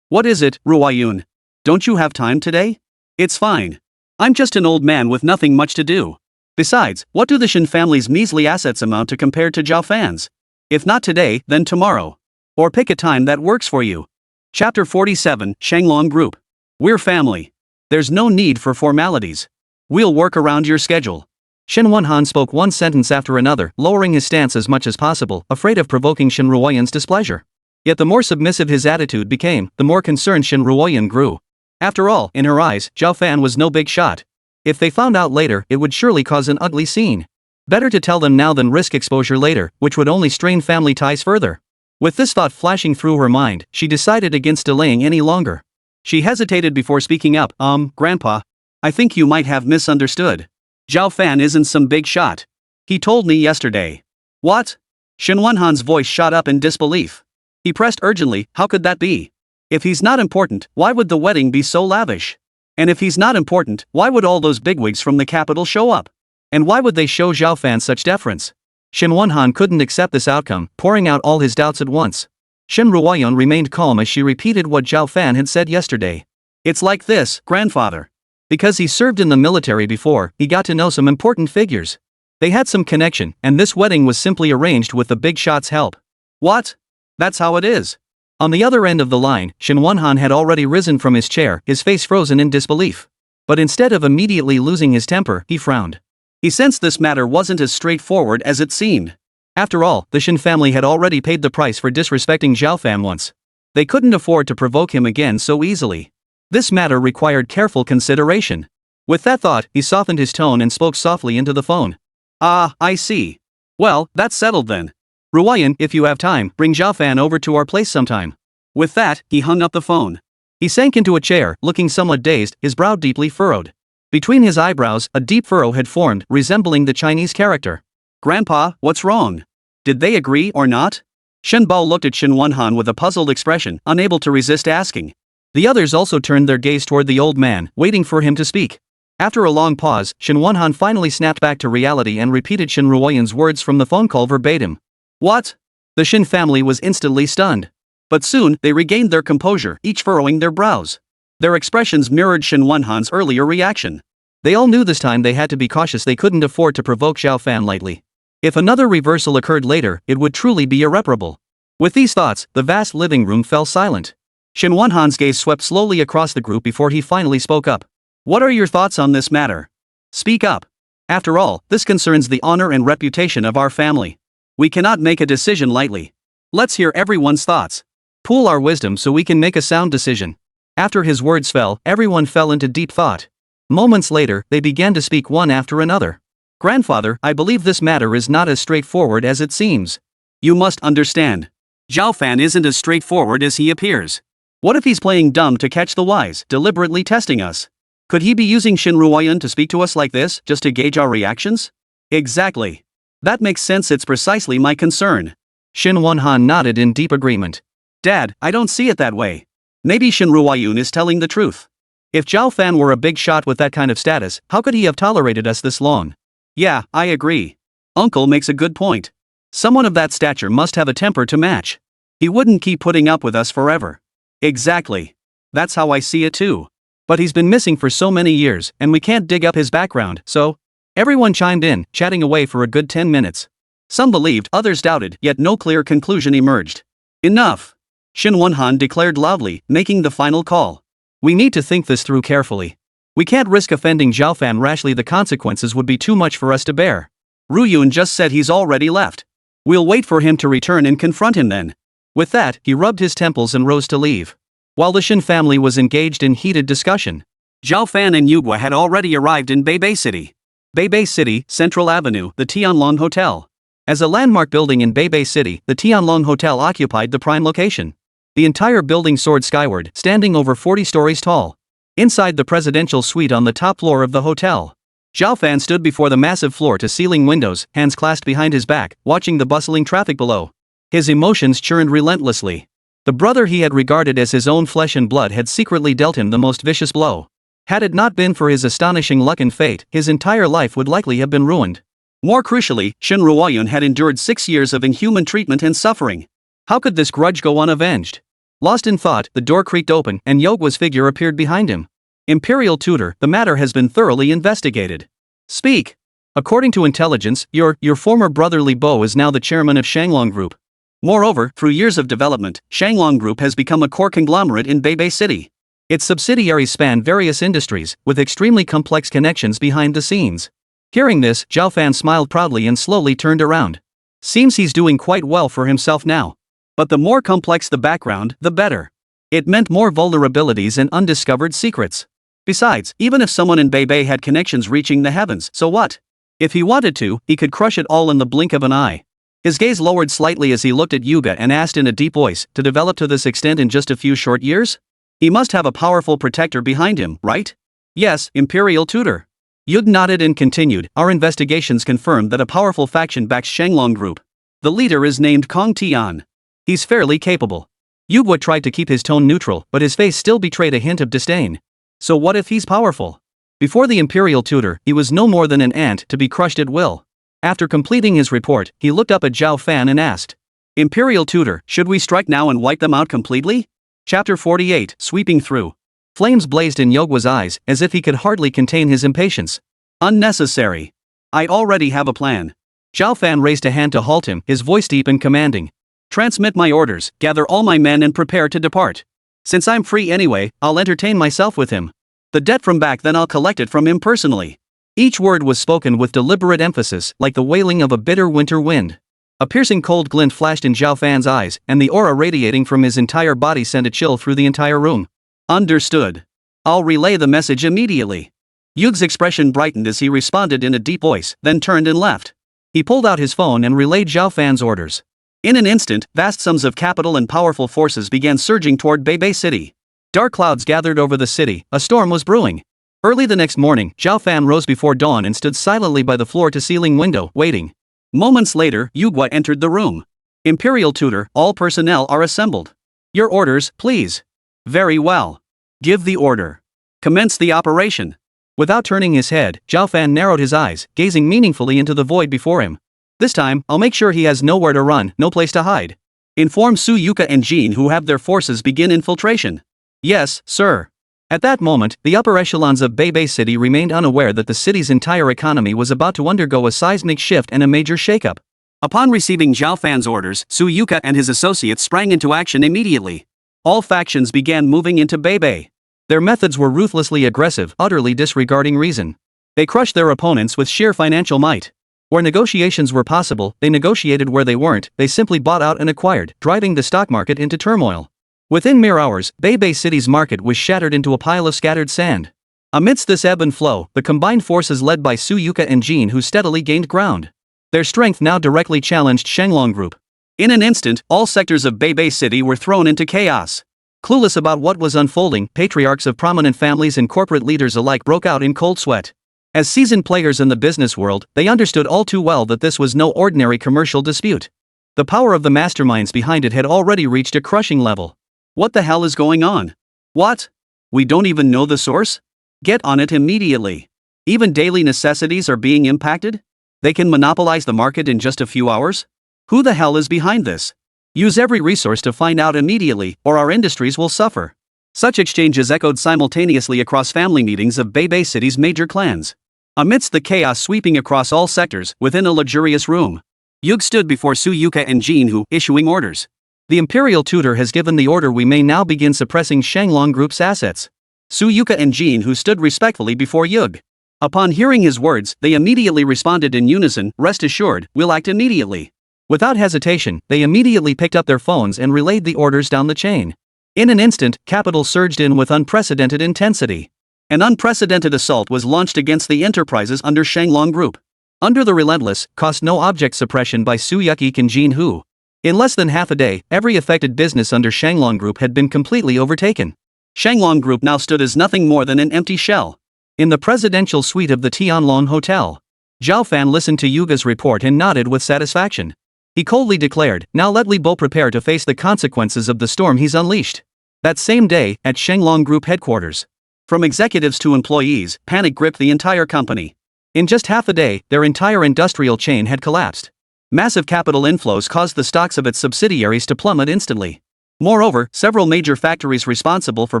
What is it, Ruoyun? Don't you have time today?" "It's fine. I'm just an old man with nothing much to do. Besides, what do the Shen family's measly assets amount to compared to Zhao Fan's? If not today, then tomorrow. Or pick a time that works for you." Chapter 47, Shanglong Group. "We're family. There's no need for formalities. We'll work around your schedule." Shen Wanhan spoke one sentence after another, lowering his stance as much as possible, afraid of provoking Shen Ruoyun's displeasure. Yet the more submissive his attitude became, the more concerned Shen Ruoyun grew. After all, in her eyes, Zhao Fan was no big shot. If they found out later, it would surely cause an ugly scene. Better to tell them now than risk exposure later, which would only strain family ties further. With this thought flashing through her mind, she decided against delaying any longer. She hesitated before speaking up. Grandpa, I think you might have misunderstood. Zhao Fan isn't some big shot. He told me yesterday. What? Shen Wenhan's voice shot up in disbelief. He pressed urgently, how could that be? If he's not important, why would the wedding be so lavish? And if he's not important, why would all those bigwigs from the capital show up? And why would they show Zhao Fan such deference? Shen Wenhan couldn't accept this outcome, pouring out all his doubts at once. Shen Ruoyun remained calm as she repeated what Zhao Fan had said yesterday. It's like this, grandfather. Because he served in the military before, he got to know some important figures. They had some connection, and this wedding was simply arranged with the big shot's help. What? That's how it is. On the other end of the line, Shen Wenhan had already risen from his chair, his face frozen in disbelief. But instead of immediately losing his temper, he frowned. He sensed this matter wasn't as straightforward as it seemed. After all, the Shen family had already paid the price for disrespecting Zhao Fan once. They couldn't afford to provoke him again so easily. This matter required careful consideration. With that thought, he softened his tone and spoke softly into the phone. Ah, I see. Well, that's settled then. Ruoyun, if you have time, bring Zhao Fan over to our place sometime. With that, he hung up the phone. He sank into a chair, looking somewhat dazed, his brow deeply furrowed. Between his eyebrows, a deep furrow had formed, resembling the Chinese character. Grandpa, what's wrong? Did they agree or not? Shen Bao looked at Shen Wenhan with a puzzled expression, unable to resist asking. The others also turned their gaze toward the old man, waiting for him to speak. After a long pause, Shen Wenhan finally snapped back to reality and repeated Shen Ruoyun's words from the phone call verbatim. What? The Shen family was instantly stunned. But soon, they regained their composure, each furrowing their brows. Their expressions mirrored Shen Wenhan's earlier reaction. They all knew this time they had to be cautious. They couldn't afford to provoke Zhao Fan lightly. If another reversal occurred later, it would truly be irreparable. With these thoughts, the vast living room fell silent. Shen Wenhan's gaze swept slowly across the group before he finally spoke up. What are your thoughts on this matter? Speak up. After all, this concerns the honor and reputation of our family. We cannot make a decision lightly. Let's hear everyone's thoughts. Pool our wisdom so we can make a sound decision. After his words fell, everyone fell into deep thought. Moments later, they began to speak one after another. Grandfather, I believe this matter is not as straightforward as it seems. You must understand. Zhao Fan isn't as straightforward as he appears. What if he's playing dumb to catch the wise, deliberately testing us? Could he be using Shen Ruoyun to speak to us like this, just to gauge our reactions? Exactly. That makes sense. It's precisely my concern. Shen Wenhan nodded in deep agreement. Dad, I don't see it that way. Maybe Shen Ruoyun is telling the truth. If Zhao Fan were a big shot with that kind of status, how could he have tolerated us this long? Yeah, I agree. Uncle makes a good point. Someone of that stature must have a temper to match. He wouldn't keep putting up with us forever. Exactly. That's how I see it too. But he's been missing for so many years, and we can't dig up his background, so... Everyone chimed in, chatting away for a good 10 minutes. Some believed, others doubted, yet no clear conclusion emerged. Enough! Shen Wenhan declared loudly, making the final call. We need to think this through carefully. We can't risk offending Zhao Fan rashly. The consequences would be too much for us to bear. Ruyun just said he's already left. We'll wait for him to return and confront him then. With that, he rubbed his temples and rose to leave. While the Shen family was engaged in heated discussion, Zhao Fan and Yugua had already arrived in Beibei City. Beibei City, Central Avenue, the Tianlong Hotel. As a landmark building in Beibei City, the Tianlong Hotel occupied the prime location. The entire building soared skyward, standing over 40 stories tall. Inside the presidential suite on the top floor of the hotel, Zhao Fan stood before the massive floor-to-ceiling windows, hands clasped behind his back, watching the bustling traffic below. His emotions churned relentlessly. The brother he had regarded as his own flesh and blood had secretly dealt him the most vicious blow. Had it not been for his astonishing luck and fate, his entire life would likely have been ruined. More crucially, Shen Ruoyun had endured 6 years of inhuman treatment and suffering. How could this grudge go unavenged? Lost in thought, the door creaked open, and Yogua's figure appeared behind him. Imperial tutor, the matter has been thoroughly investigated. Speak. According to intelligence, your former brother Li Bo is now the chairman of Shanglong Group. Moreover, through years of development, Shanglong Group has become a core conglomerate in Beibei City. Its subsidiaries span various industries, with extremely complex connections behind the scenes. Hearing this, Zhao Fan smiled proudly and slowly turned around. Seems he's doing quite well for himself now. But the more complex the background, the better. It meant more vulnerabilities and undiscovered secrets. Besides, even if someone in Beibei had connections reaching the heavens, so what? If he wanted to, he could crush it all in the blink of an eye. His gaze lowered slightly as he looked at Yuga and asked in a deep voice, to develop to this extent in just a few short years? He must have a powerful protector behind him, right? Yes, imperial tutor. Yug nodded and continued, our investigations confirmed that a powerful faction backs Shenglong Group. The leader is named Kong Tian. He's fairly capable. Yugwa tried to keep his tone neutral, but his face still betrayed a hint of disdain. So what if he's powerful? Before the imperial tutor, he was no more than an ant to be crushed at will. After completing his report, he looked up at Zhao Fan and asked, Imperial tutor, should we strike now and wipe them out completely? Chapter 48, Sweeping Through. Flames blazed in Yogwa's eyes, as if he could hardly contain his impatience. Unnecessary. I already have a plan. Zhao Fan raised a hand to halt him, his voice deep and commanding. Transmit my orders, gather all my men and prepare to depart. Since I'm free anyway, I'll entertain myself with him. The debt from back then I'll collect it from him personally. Each word was spoken with deliberate emphasis, like the wailing of a bitter winter wind. A piercing cold glint flashed in Zhao Fan's eyes, and the aura radiating from his entire body sent a chill through the entire room. Understood. I'll relay the message immediately. Yug's expression brightened as he responded in a deep voice, then turned and left. He pulled out his phone and relayed Zhao Fan's orders. In an instant, vast sums of capital and powerful forces began surging toward Beibei City. Dark clouds gathered over the city, a storm was brewing. Early the next morning, Zhao Fan rose before dawn and stood silently by the floor-to-ceiling window, waiting. Moments later, Yugwa entered the room. Imperial tutor, all personnel are assembled. Your orders, please. Very well. Give the order. Commence the operation. Without turning his head, Zhao Fan narrowed his eyes, gazing meaningfully into the void before him. This time, I'll make sure he has nowhere to run, no place to hide. Inform Su Yuka and Jin who have their forces begin infiltration. Yes, sir. At that moment, the upper echelons of Beibei City remained unaware that the city's entire economy was about to undergo a seismic shift and a major shakeup. Upon receiving Zhao Fan's orders, Su Yuka and his associates sprang into action immediately. All factions began moving into Beibei. Their methods were ruthlessly aggressive, utterly disregarding reason. They crushed their opponents with sheer financial might. Where negotiations were possible, they negotiated. Where they weren't, they simply bought out and acquired, driving the stock market into turmoil. Within mere hours, Beibei City's market was shattered into a pile of scattered sand. Amidst this ebb and flow, the combined forces led by Su Yuka and Jin who steadily gained ground. Their strength now directly challenged Shenglong Group. In an instant, all sectors of Beibei City were thrown into chaos. Clueless about what was unfolding, patriarchs of prominent families and corporate leaders alike broke out in cold sweat. As seasoned players in the business world, they understood all too well that this was no ordinary commercial dispute. The power of the masterminds behind it had already reached a crushing level. What the hell is going on? What? We don't even know the source? Get on it immediately. Even daily necessities are being impacted? They can monopolize the market in just a few hours? Who the hell is behind this? Use every resource to find out immediately, or our industries will suffer. Such exchanges echoed simultaneously across family meetings of Beibei City's major clans. Amidst the chaos sweeping across all sectors, within a luxurious room, Yug stood before Su Yuka and Jin who, issuing orders. The imperial tutor has given the order. We may now begin suppressing Shenglong Group's assets. Su Yuka and Jin who stood respectfully before Yug. Upon hearing his words, they immediately responded in unison, rest assured, we'll act immediately. Without hesitation, they immediately picked up their phones and relayed the orders down the chain. In an instant, capital surged in with unprecedented intensity. An unprecedented assault was launched against the enterprises under Shenglong Group. Under the relentless, cost-no-object suppression by Su Yuki and Jin Hu. In less than half a day, every affected business under Shenglong Group had been completely overtaken. Shenglong Group now stood as nothing more than an empty shell. In the presidential suite of the Tianlong Hotel, Zhao Fan listened to Yuga's report and nodded with satisfaction. He coldly declared, now let Li Bo prepare to face the consequences of the storm he's unleashed. That same day, at Shenglong Group headquarters, from executives to employees, panic gripped the entire company. In just half a day, their entire industrial chain had collapsed. Massive capital inflows caused the stocks of its subsidiaries to plummet instantly. Moreover, several major factories responsible for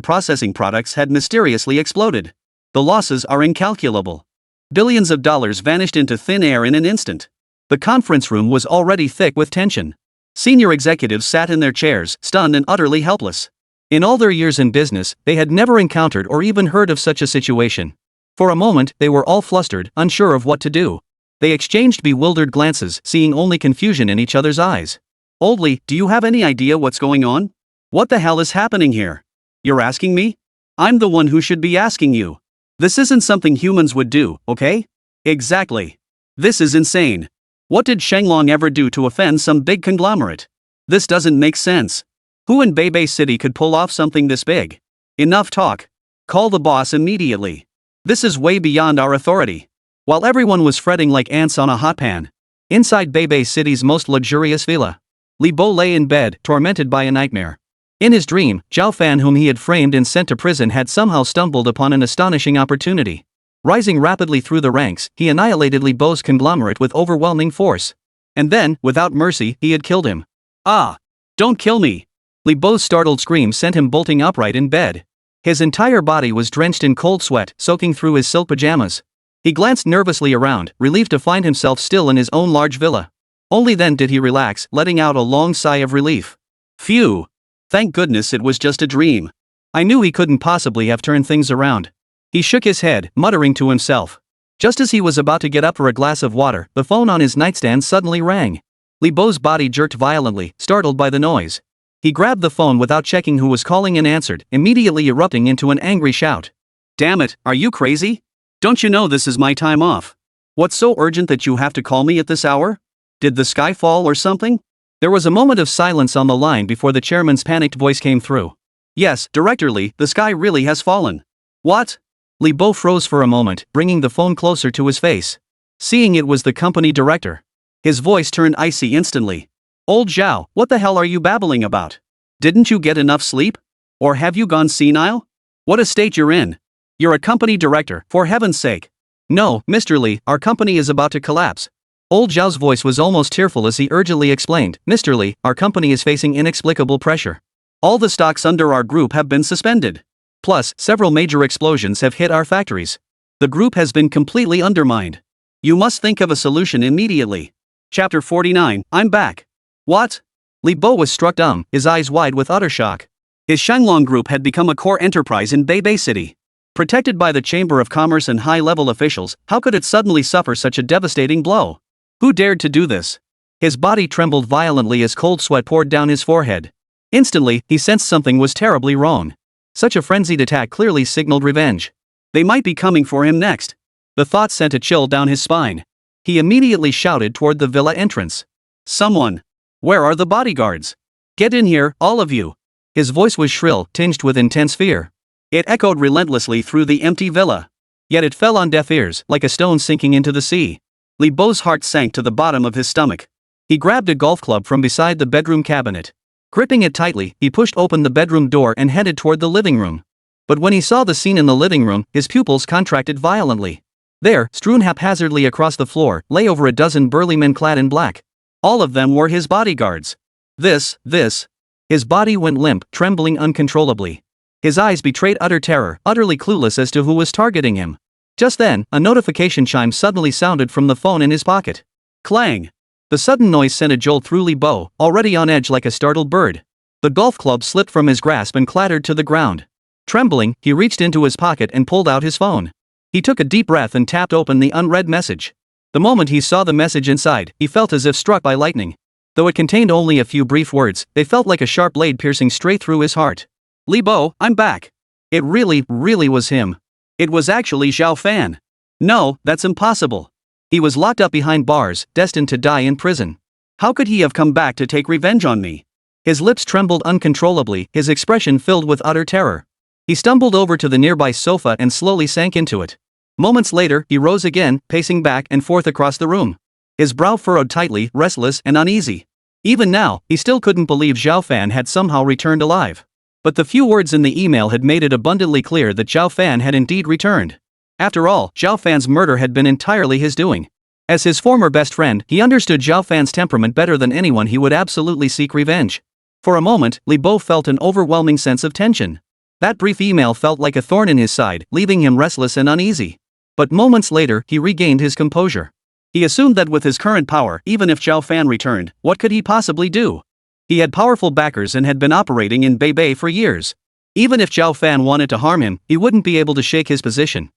processing products had mysteriously exploded. The losses are incalculable. Billions of dollars vanished into thin air in an instant. The conference room was already thick with tension. Senior executives sat in their chairs, stunned and utterly helpless. In all their years in business, they had never encountered or even heard of such a situation. For a moment, they were all flustered, unsure of what to do. They exchanged bewildered glances, seeing only confusion in each other's eyes. Old Li, do you have any idea what's going on? What the hell is happening here? You're asking me? I'm the one who should be asking you. This isn't something humans would do, okay? Exactly. This is insane. What did Shenglong ever do to offend some big conglomerate? This doesn't make sense. Who in Beibei City could pull off something this big? Enough talk. Call the boss immediately. This is way beyond our authority. While everyone was fretting like ants on a hot pan, inside Beibei City's most luxurious villa, Li Bo lay in bed, tormented by a nightmare. In his dream, Zhao Fan, whom he had framed and sent to prison, had somehow stumbled upon an astonishing opportunity. Rising rapidly through the ranks, he annihilated Li Bo's conglomerate with overwhelming force. And then, without mercy, he had killed him. Ah! Don't kill me! Li Bo's startled scream sent him bolting upright in bed. His entire body was drenched in cold sweat, soaking through his silk pajamas. He glanced nervously around, relieved to find himself still in his own large villa. Only then did he relax, letting out a long sigh of relief. Phew! Thank goodness it was just a dream. I knew he couldn't possibly have turned things around. He shook his head, muttering to himself. Just as he was about to get up for a glass of water, the phone on his nightstand suddenly rang. Li Bo's body jerked violently, startled by the noise. He grabbed the phone without checking who was calling and answered, immediately erupting into an angry shout. Damn it, are you crazy? Don't you know this is my time off? What's so urgent that you have to call me at this hour? Did the sky fall or something? There was a moment of silence on the line before the chairman's panicked voice came through. Yes, Director Li, the sky really has fallen. What? Li Bo froze for a moment, bringing the phone closer to his face. Seeing it was the company director, his voice turned icy instantly. Old Zhao, what the hell are you babbling about? Didn't you get enough sleep? Or have you gone senile? What a state you're in. You're a company director, for heaven's sake. No, Mr. Li, our company is about to collapse. Old Zhao's voice was almost tearful as he urgently explained, Mr. Li, our company is facing inexplicable pressure. All the stocks under our group have been suspended. Plus, several major explosions have hit our factories. The group has been completely undermined. You must think of a solution immediately. Chapter 49, I'm back. What? Li Bo was struck dumb, his eyes wide with utter shock. His Shenglong group had become a core enterprise in Beibei City. Protected by the Chamber of Commerce and high-level officials, how could it suddenly suffer such a devastating blow? Who dared to do this? His body trembled violently as cold sweat poured down his forehead. Instantly, he sensed something was terribly wrong. Such a frenzied attack clearly signaled revenge. They might be coming for him next. The thought sent a chill down his spine. He immediately shouted toward the villa entrance. Someone! Where are the bodyguards? Get in here, all of you! His voice was shrill, tinged with intense fear. It echoed relentlessly through the empty villa. Yet it fell on deaf ears, like a stone sinking into the sea. Li Bo's heart sank to the bottom of his stomach. He grabbed a golf club from beside the bedroom cabinet. Gripping it tightly, he pushed open the bedroom door and headed toward the living room. But when he saw the scene in the living room, his pupils contracted violently. There, strewn haphazardly across the floor, lay over a dozen burly men clad in black. All of them were his bodyguards. This. His body went limp, trembling uncontrollably. His eyes betrayed utter terror, utterly clueless as to who was targeting him. Just then, a notification chime suddenly sounded from the phone in his pocket. Clang! The sudden noise sent a jolt through Li Bo, already on edge like a startled bird. The golf club slipped from his grasp and clattered to the ground. Trembling, he reached into his pocket and pulled out his phone. He took a deep breath and tapped open the unread message. The moment he saw the message inside, he felt as if struck by lightning. Though it contained only a few brief words, they felt like a sharp blade piercing straight through his heart. Li Bo, I'm back. It really was him. It was actually Zhao Fan. No, that's impossible. He was locked up behind bars, destined to die in prison. How could he have come back to take revenge on me? His lips trembled uncontrollably, his expression filled with utter terror. He stumbled over to the nearby sofa and slowly sank into it. Moments later, he rose again, pacing back and forth across the room. His brow furrowed tightly, restless and uneasy. Even now, he still couldn't believe Zhao Fan had somehow returned alive. But the few words in the email had made it abundantly clear that Zhao Fan had indeed returned. After all, Zhao Fan's murder had been entirely his doing. As his former best friend, he understood Zhao Fan's temperament better than anyone. He would absolutely seek revenge. For a moment, Li Bo felt an overwhelming sense of tension. That brief email felt like a thorn in his side, leaving him restless and uneasy. But moments later, he regained his composure. He assumed that with his current power, even if Zhao Fan returned, what could he possibly do? He had powerful backers and had been operating in Beibei for years. Even if Zhao Fan wanted to harm him, he wouldn't be able to shake his position.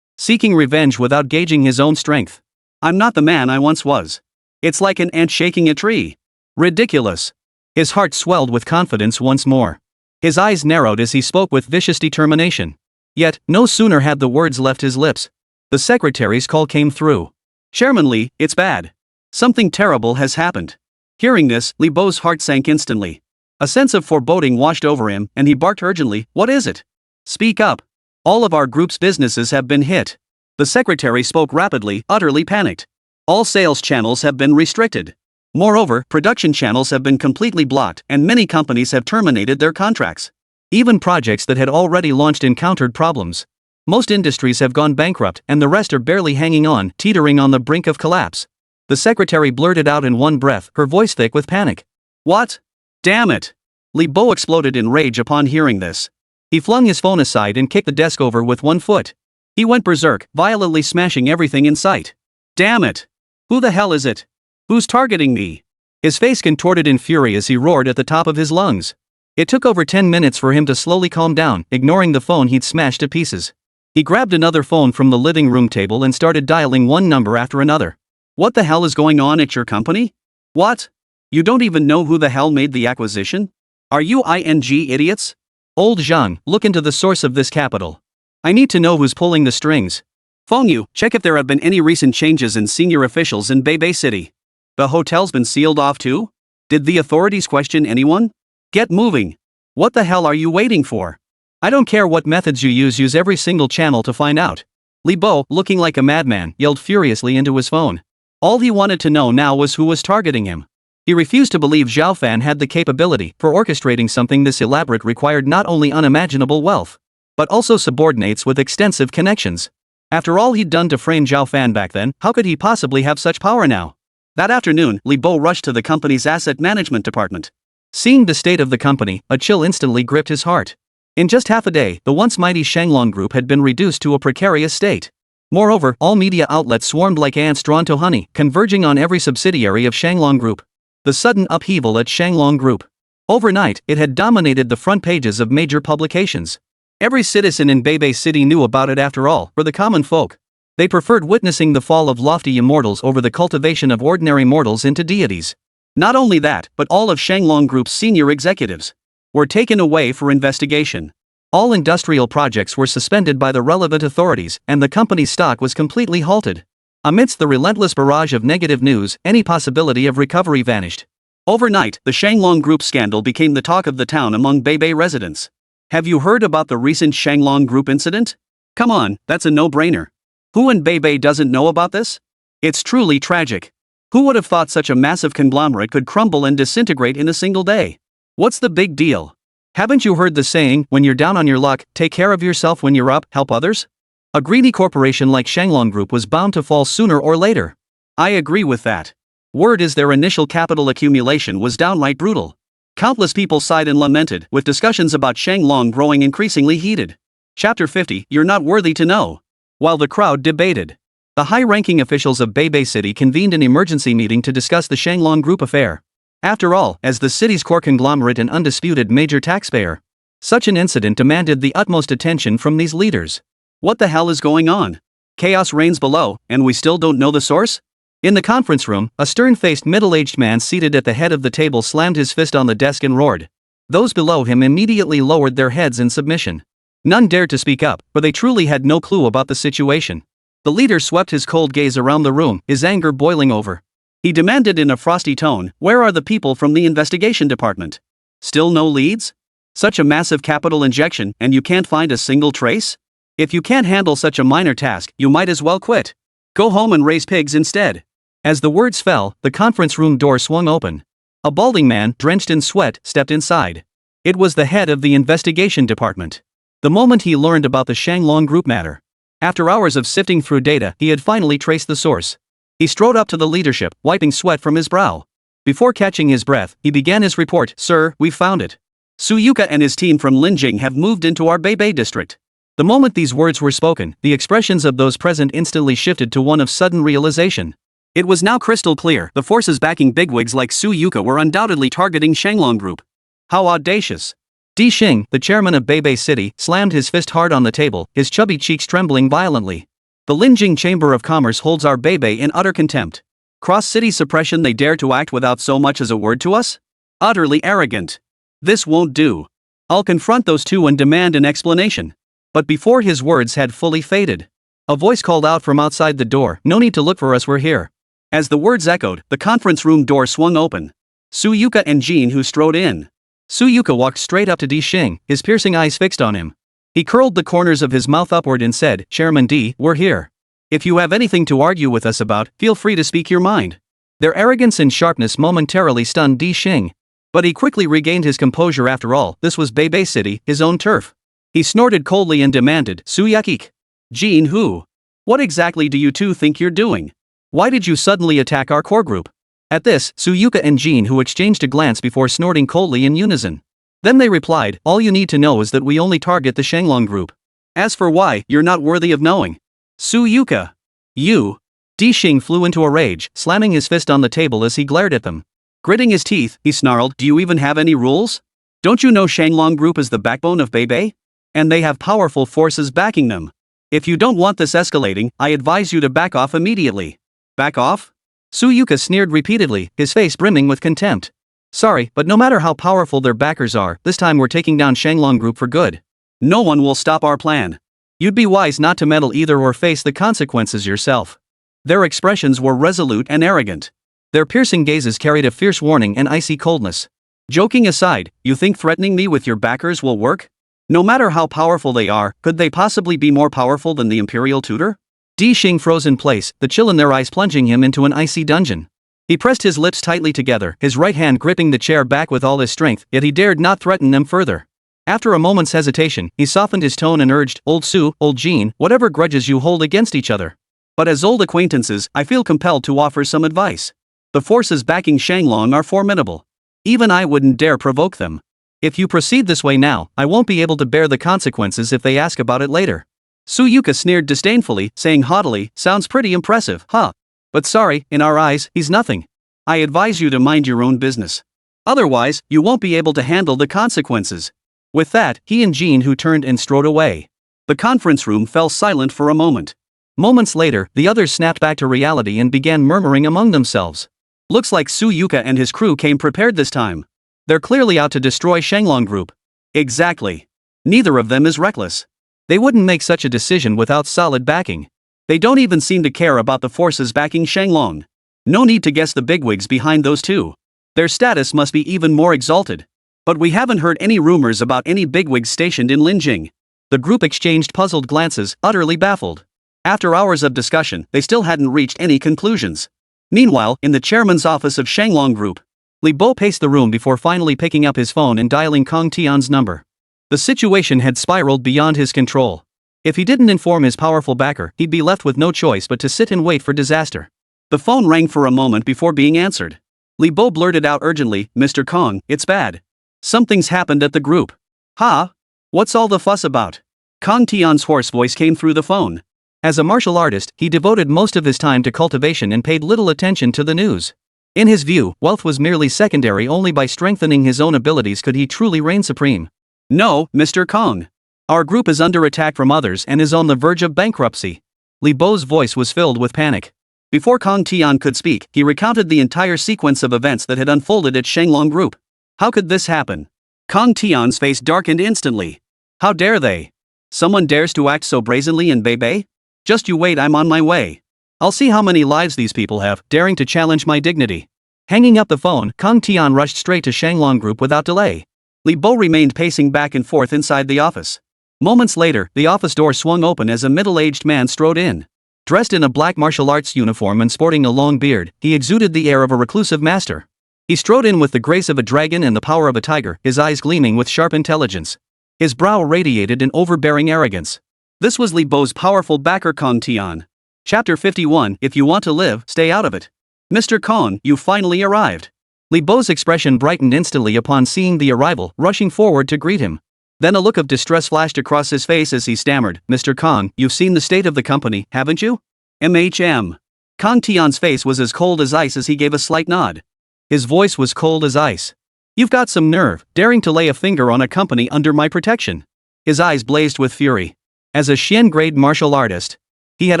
Seeking revenge without gauging his own strength. I'm not the man I once was. It's like an ant shaking a tree. Ridiculous. His heart swelled with confidence once more. His eyes narrowed as he spoke with vicious determination. Yet, no sooner had the words left his lips. The secretary's call came through. "Chairman Li, it's bad. Something terrible has happened." Hearing this, Li Bo's heart sank instantly. A sense of foreboding washed over him, and he barked urgently, "What is it? Speak up. All of our group's businesses have been hit." The secretary spoke rapidly, utterly panicked. "All sales channels have been restricted. Moreover, production channels have been completely blocked, and many companies have terminated their contracts. Even projects that had already launched encountered problems. Most industries have gone bankrupt, and the rest are barely hanging on, teetering on the brink of collapse." The secretary blurted out in one breath, her voice thick with panic. "What? Damn it!" Li Bo exploded in rage upon hearing this. He flung his phone aside and kicked the desk over with one foot. He went berserk, violently smashing everything in sight. "Damn it! Who the hell is it? Who's targeting me?" His face contorted in fury as he roared at the top of his lungs. It took over 10 minutes for him to slowly calm down, ignoring the phone he'd smashed to pieces. He grabbed another phone from the living room table and started dialing one number after another. "What the hell is going on at your company? What? You don't even know who the hell made the acquisition? Are you idiots? Old Zhang, look into the source of this capital. I need to know who's pulling the strings. Feng Yu, check if there have been any recent changes in senior officials in Beibei City. The hotel's been sealed off too? Did the authorities question anyone? Get moving. What the hell are you waiting for? I don't care what methods you use every single channel to find out." Li Bo, looking like a madman, yelled furiously into his phone. All he wanted to know now was who was targeting him. He refused to believe Zhao Fan had the capability for orchestrating something this elaborate required not only unimaginable wealth, but also subordinates with extensive connections. After all he'd done to frame Zhao Fan back then, how could he possibly have such power now? That afternoon, Li Bo rushed to the company's asset management department. Seeing the state of the company, a chill instantly gripped his heart. In just half a day, the once mighty Shanglong Group had been reduced to a precarious state. Moreover, all media outlets swarmed like ants drawn to honey, converging on every subsidiary of Shanglong Group. The sudden upheaval at Shanglong Group. Overnight, it had dominated the front pages of major publications. Every citizen in Beibei City knew about it after all, for the common folk. They preferred witnessing the fall of lofty immortals over the cultivation of ordinary mortals into deities. Not only that, but all of Shanglong Group's senior executives were taken away for investigation. All industrial projects were suspended by the relevant authorities, and the company's stock was completely halted. Amidst the relentless barrage of negative news, any possibility of recovery vanished. Overnight, the Shanglong Group scandal became the talk of the town among Beibei residents. Have you heard about the recent Shanglong Group incident? Come on, that's a no-brainer. Who in Beibei doesn't know about this? It's truly tragic. Who would have thought such a massive conglomerate could crumble and disintegrate in a single day? What's the big deal? Haven't you heard the saying, when you're down on your luck, take care of yourself, when you're up, help others? A greedy corporation like Shanglong Group was bound to fall sooner or later. I agree with that. Word is their initial capital accumulation was downright brutal. Countless people sighed and lamented, with discussions about Shanglong growing increasingly heated. Chapter 50, You're Not Worthy to Know. While the crowd debated, the high-ranking officials of Beibei City convened an emergency meeting to discuss the Shanglong Group affair. After all, as the city's core conglomerate and undisputed major taxpayer, such an incident demanded the utmost attention from these leaders. What the hell is going on? Chaos reigns below, and we still don't know the source? In the conference room, a stern-faced middle-aged man seated at the head of the table slammed his fist on the desk and roared. Those below him immediately lowered their heads in submission. None dared to speak up, for they truly had no clue about the situation. The leader swept his cold gaze around the room, his anger boiling over. He demanded in a frosty tone, "Where are the people from the investigation department? Still no leads? Such a massive capital injection, and you can't find a single trace? If you can't handle such a minor task, you might as well quit. Go home and raise pigs instead." As the words fell, the conference room door swung open. A balding man, drenched in sweat, stepped inside. It was the head of the investigation department. The moment he learned about the Shanglong Group matter, after hours of sifting through data, he had finally traced the source. He strode up to the leadership, wiping sweat from his brow. Before catching his breath, he began his report. "Sir, we've found it. Suyuka and his team from Linjing have moved into our Beibei district." The moment these words were spoken, the expressions of those present instantly shifted to one of sudden realization. It was now crystal clear, the forces backing bigwigs like Suyuka were undoubtedly targeting Shanglong Group. How audacious. Di Xing, the chairman of Beibei City, slammed his fist hard on the table, his chubby cheeks trembling violently. "The Linjing Chamber of Commerce holds our Beibei in utter contempt. Cross-city suppression, they dare to act without so much as a word to us? Utterly arrogant. This won't do. I'll confront those two and demand an explanation. But before his words had fully faded, a voice called out from outside the door, "No need to look for us, we're here." As the words echoed, the conference room door swung open. Suyuka and Jin who strode in. Suyuka walked straight up to Di Xing, his piercing eyes fixed on him. He curled the corners of his mouth upward and said, "Chairman D, we're here. If you have anything to argue with us about, feel free to speak your mind." Their arrogance and sharpness momentarily stunned Di Xing. But he quickly regained his composure. After all, this was Beibei City, his own turf. He snorted coldly and demanded, "Suyakik. Jin who? What exactly do you two think you're doing? Why did you suddenly attack our core group?" At this, Suyuka and Jin who exchanged a glance before snorting coldly in unison. Then they replied, "All you need to know is that we only target the Shanglong group. As for why, you're not worthy of knowing." "Suyuka. You." Di Xing flew into a rage, slamming his fist on the table as he glared at them. Gritting his teeth, he snarled, "Do you even have any rules? Don't you know Shanglong group is the backbone of Beibei? And they have powerful forces backing them. If you don't want this escalating, I advise you to back off immediately." "Back off?" Suyuka sneered repeatedly, his face brimming with contempt. "Sorry, but no matter how powerful their backers are, this time we're taking down Shanglong group for good. No one will stop our plan. You'd be wise not to meddle either or face the consequences yourself." Their expressions were resolute and arrogant. Their piercing gazes carried a fierce warning and icy coldness. "Joking aside, you think threatening me with your backers will work? No matter how powerful they are, could they possibly be more powerful than the imperial tutor?" Di Xing froze in place, the chill in their eyes plunging him into an icy dungeon. He pressed his lips tightly together, his right hand gripping the chair back with all his strength, yet he dared not threaten them further. After a moment's hesitation, he softened his tone and urged, "Old Su, old Jin, whatever grudges you hold against each other. But as old acquaintances, I feel compelled to offer some advice. The forces backing Shanglong are formidable. Even I wouldn't dare provoke them. If you proceed this way now, I won't be able to bear the consequences if they ask about it later." Suyuka sneered disdainfully, saying haughtily, "Sounds pretty impressive, huh? But sorry, in our eyes, he's nothing. I advise you to mind your own business. Otherwise, you won't be able to handle the consequences." With that, he and Jin who turned and strode away. The conference room fell silent for a moment. Moments later, the others snapped back to reality and began murmuring among themselves. "Looks like Suyuka and his crew came prepared this time. They're clearly out to destroy Shanglong group." "Exactly. Neither of them is reckless. They wouldn't make such a decision without solid backing. They don't even seem to care about the forces backing Shanglong. No need to guess the bigwigs behind those two. Their status must be even more exalted. But we haven't heard any rumors about any bigwigs stationed in Linjing." The group exchanged puzzled glances, utterly baffled. After hours of discussion, they still hadn't reached any conclusions. Meanwhile, in the chairman's office of Shanglong Group, Li Bo paced the room before finally picking up his phone and dialing Kong Tian's number. The situation had spiraled beyond his control. If he didn't inform his powerful backer, he'd be left with no choice but to sit and wait for disaster. The phone rang for a moment before being answered. Li Bo blurted out urgently, "Mr. Kong, it's bad. Something's happened at the group." "Huh? What's all the fuss about?" Kong Tian's hoarse voice came through the phone. As a martial artist, he devoted most of his time to cultivation and paid little attention to the news. In his view, wealth was merely secondary. Only by strengthening his own abilities could he truly reign supreme. "No, Mr. Kong. Our group is under attack from others and is on the verge of bankruptcy." Li Bo's voice was filled with panic. Before Kong Tian could speak, he recounted the entire sequence of events that had unfolded at Shanglong Group. How could this happen? Kong Tian's face darkened instantly. How dare they? Someone dares to act so brazenly in Beibei? Just you wait, I'm on my way. I'll see how many lives these people have, daring to challenge my dignity. Hanging up the phone, Kong Tian rushed straight to Shanglong Group without delay. Li Bo remained pacing back and forth inside the office. Moments later, the office door swung open as a middle-aged man strode in. Dressed in a black martial arts uniform and sporting a long beard, he exuded the air of a reclusive master. He strode in with the grace of a dragon and the power of a tiger, his eyes gleaming with sharp intelligence. His brow radiated an overbearing arrogance. This was Li Bo's powerful backer Kong Tian. Chapter 51, If you want to live, stay out of it. "Mr. Kong, you finally arrived." Li Bo's expression brightened instantly upon seeing the arrival, rushing forward to greet him. Then a look of distress flashed across his face as he stammered, "Mr. Kong, you've seen the state of the company, haven't you?" "MHM. Kong Tian's face was as cold as ice as he gave a slight nod. His voice was cold as ice. "You've got some nerve, daring to lay a finger on a company under my protection." His eyes blazed with fury. As a Xian-grade martial artist, he had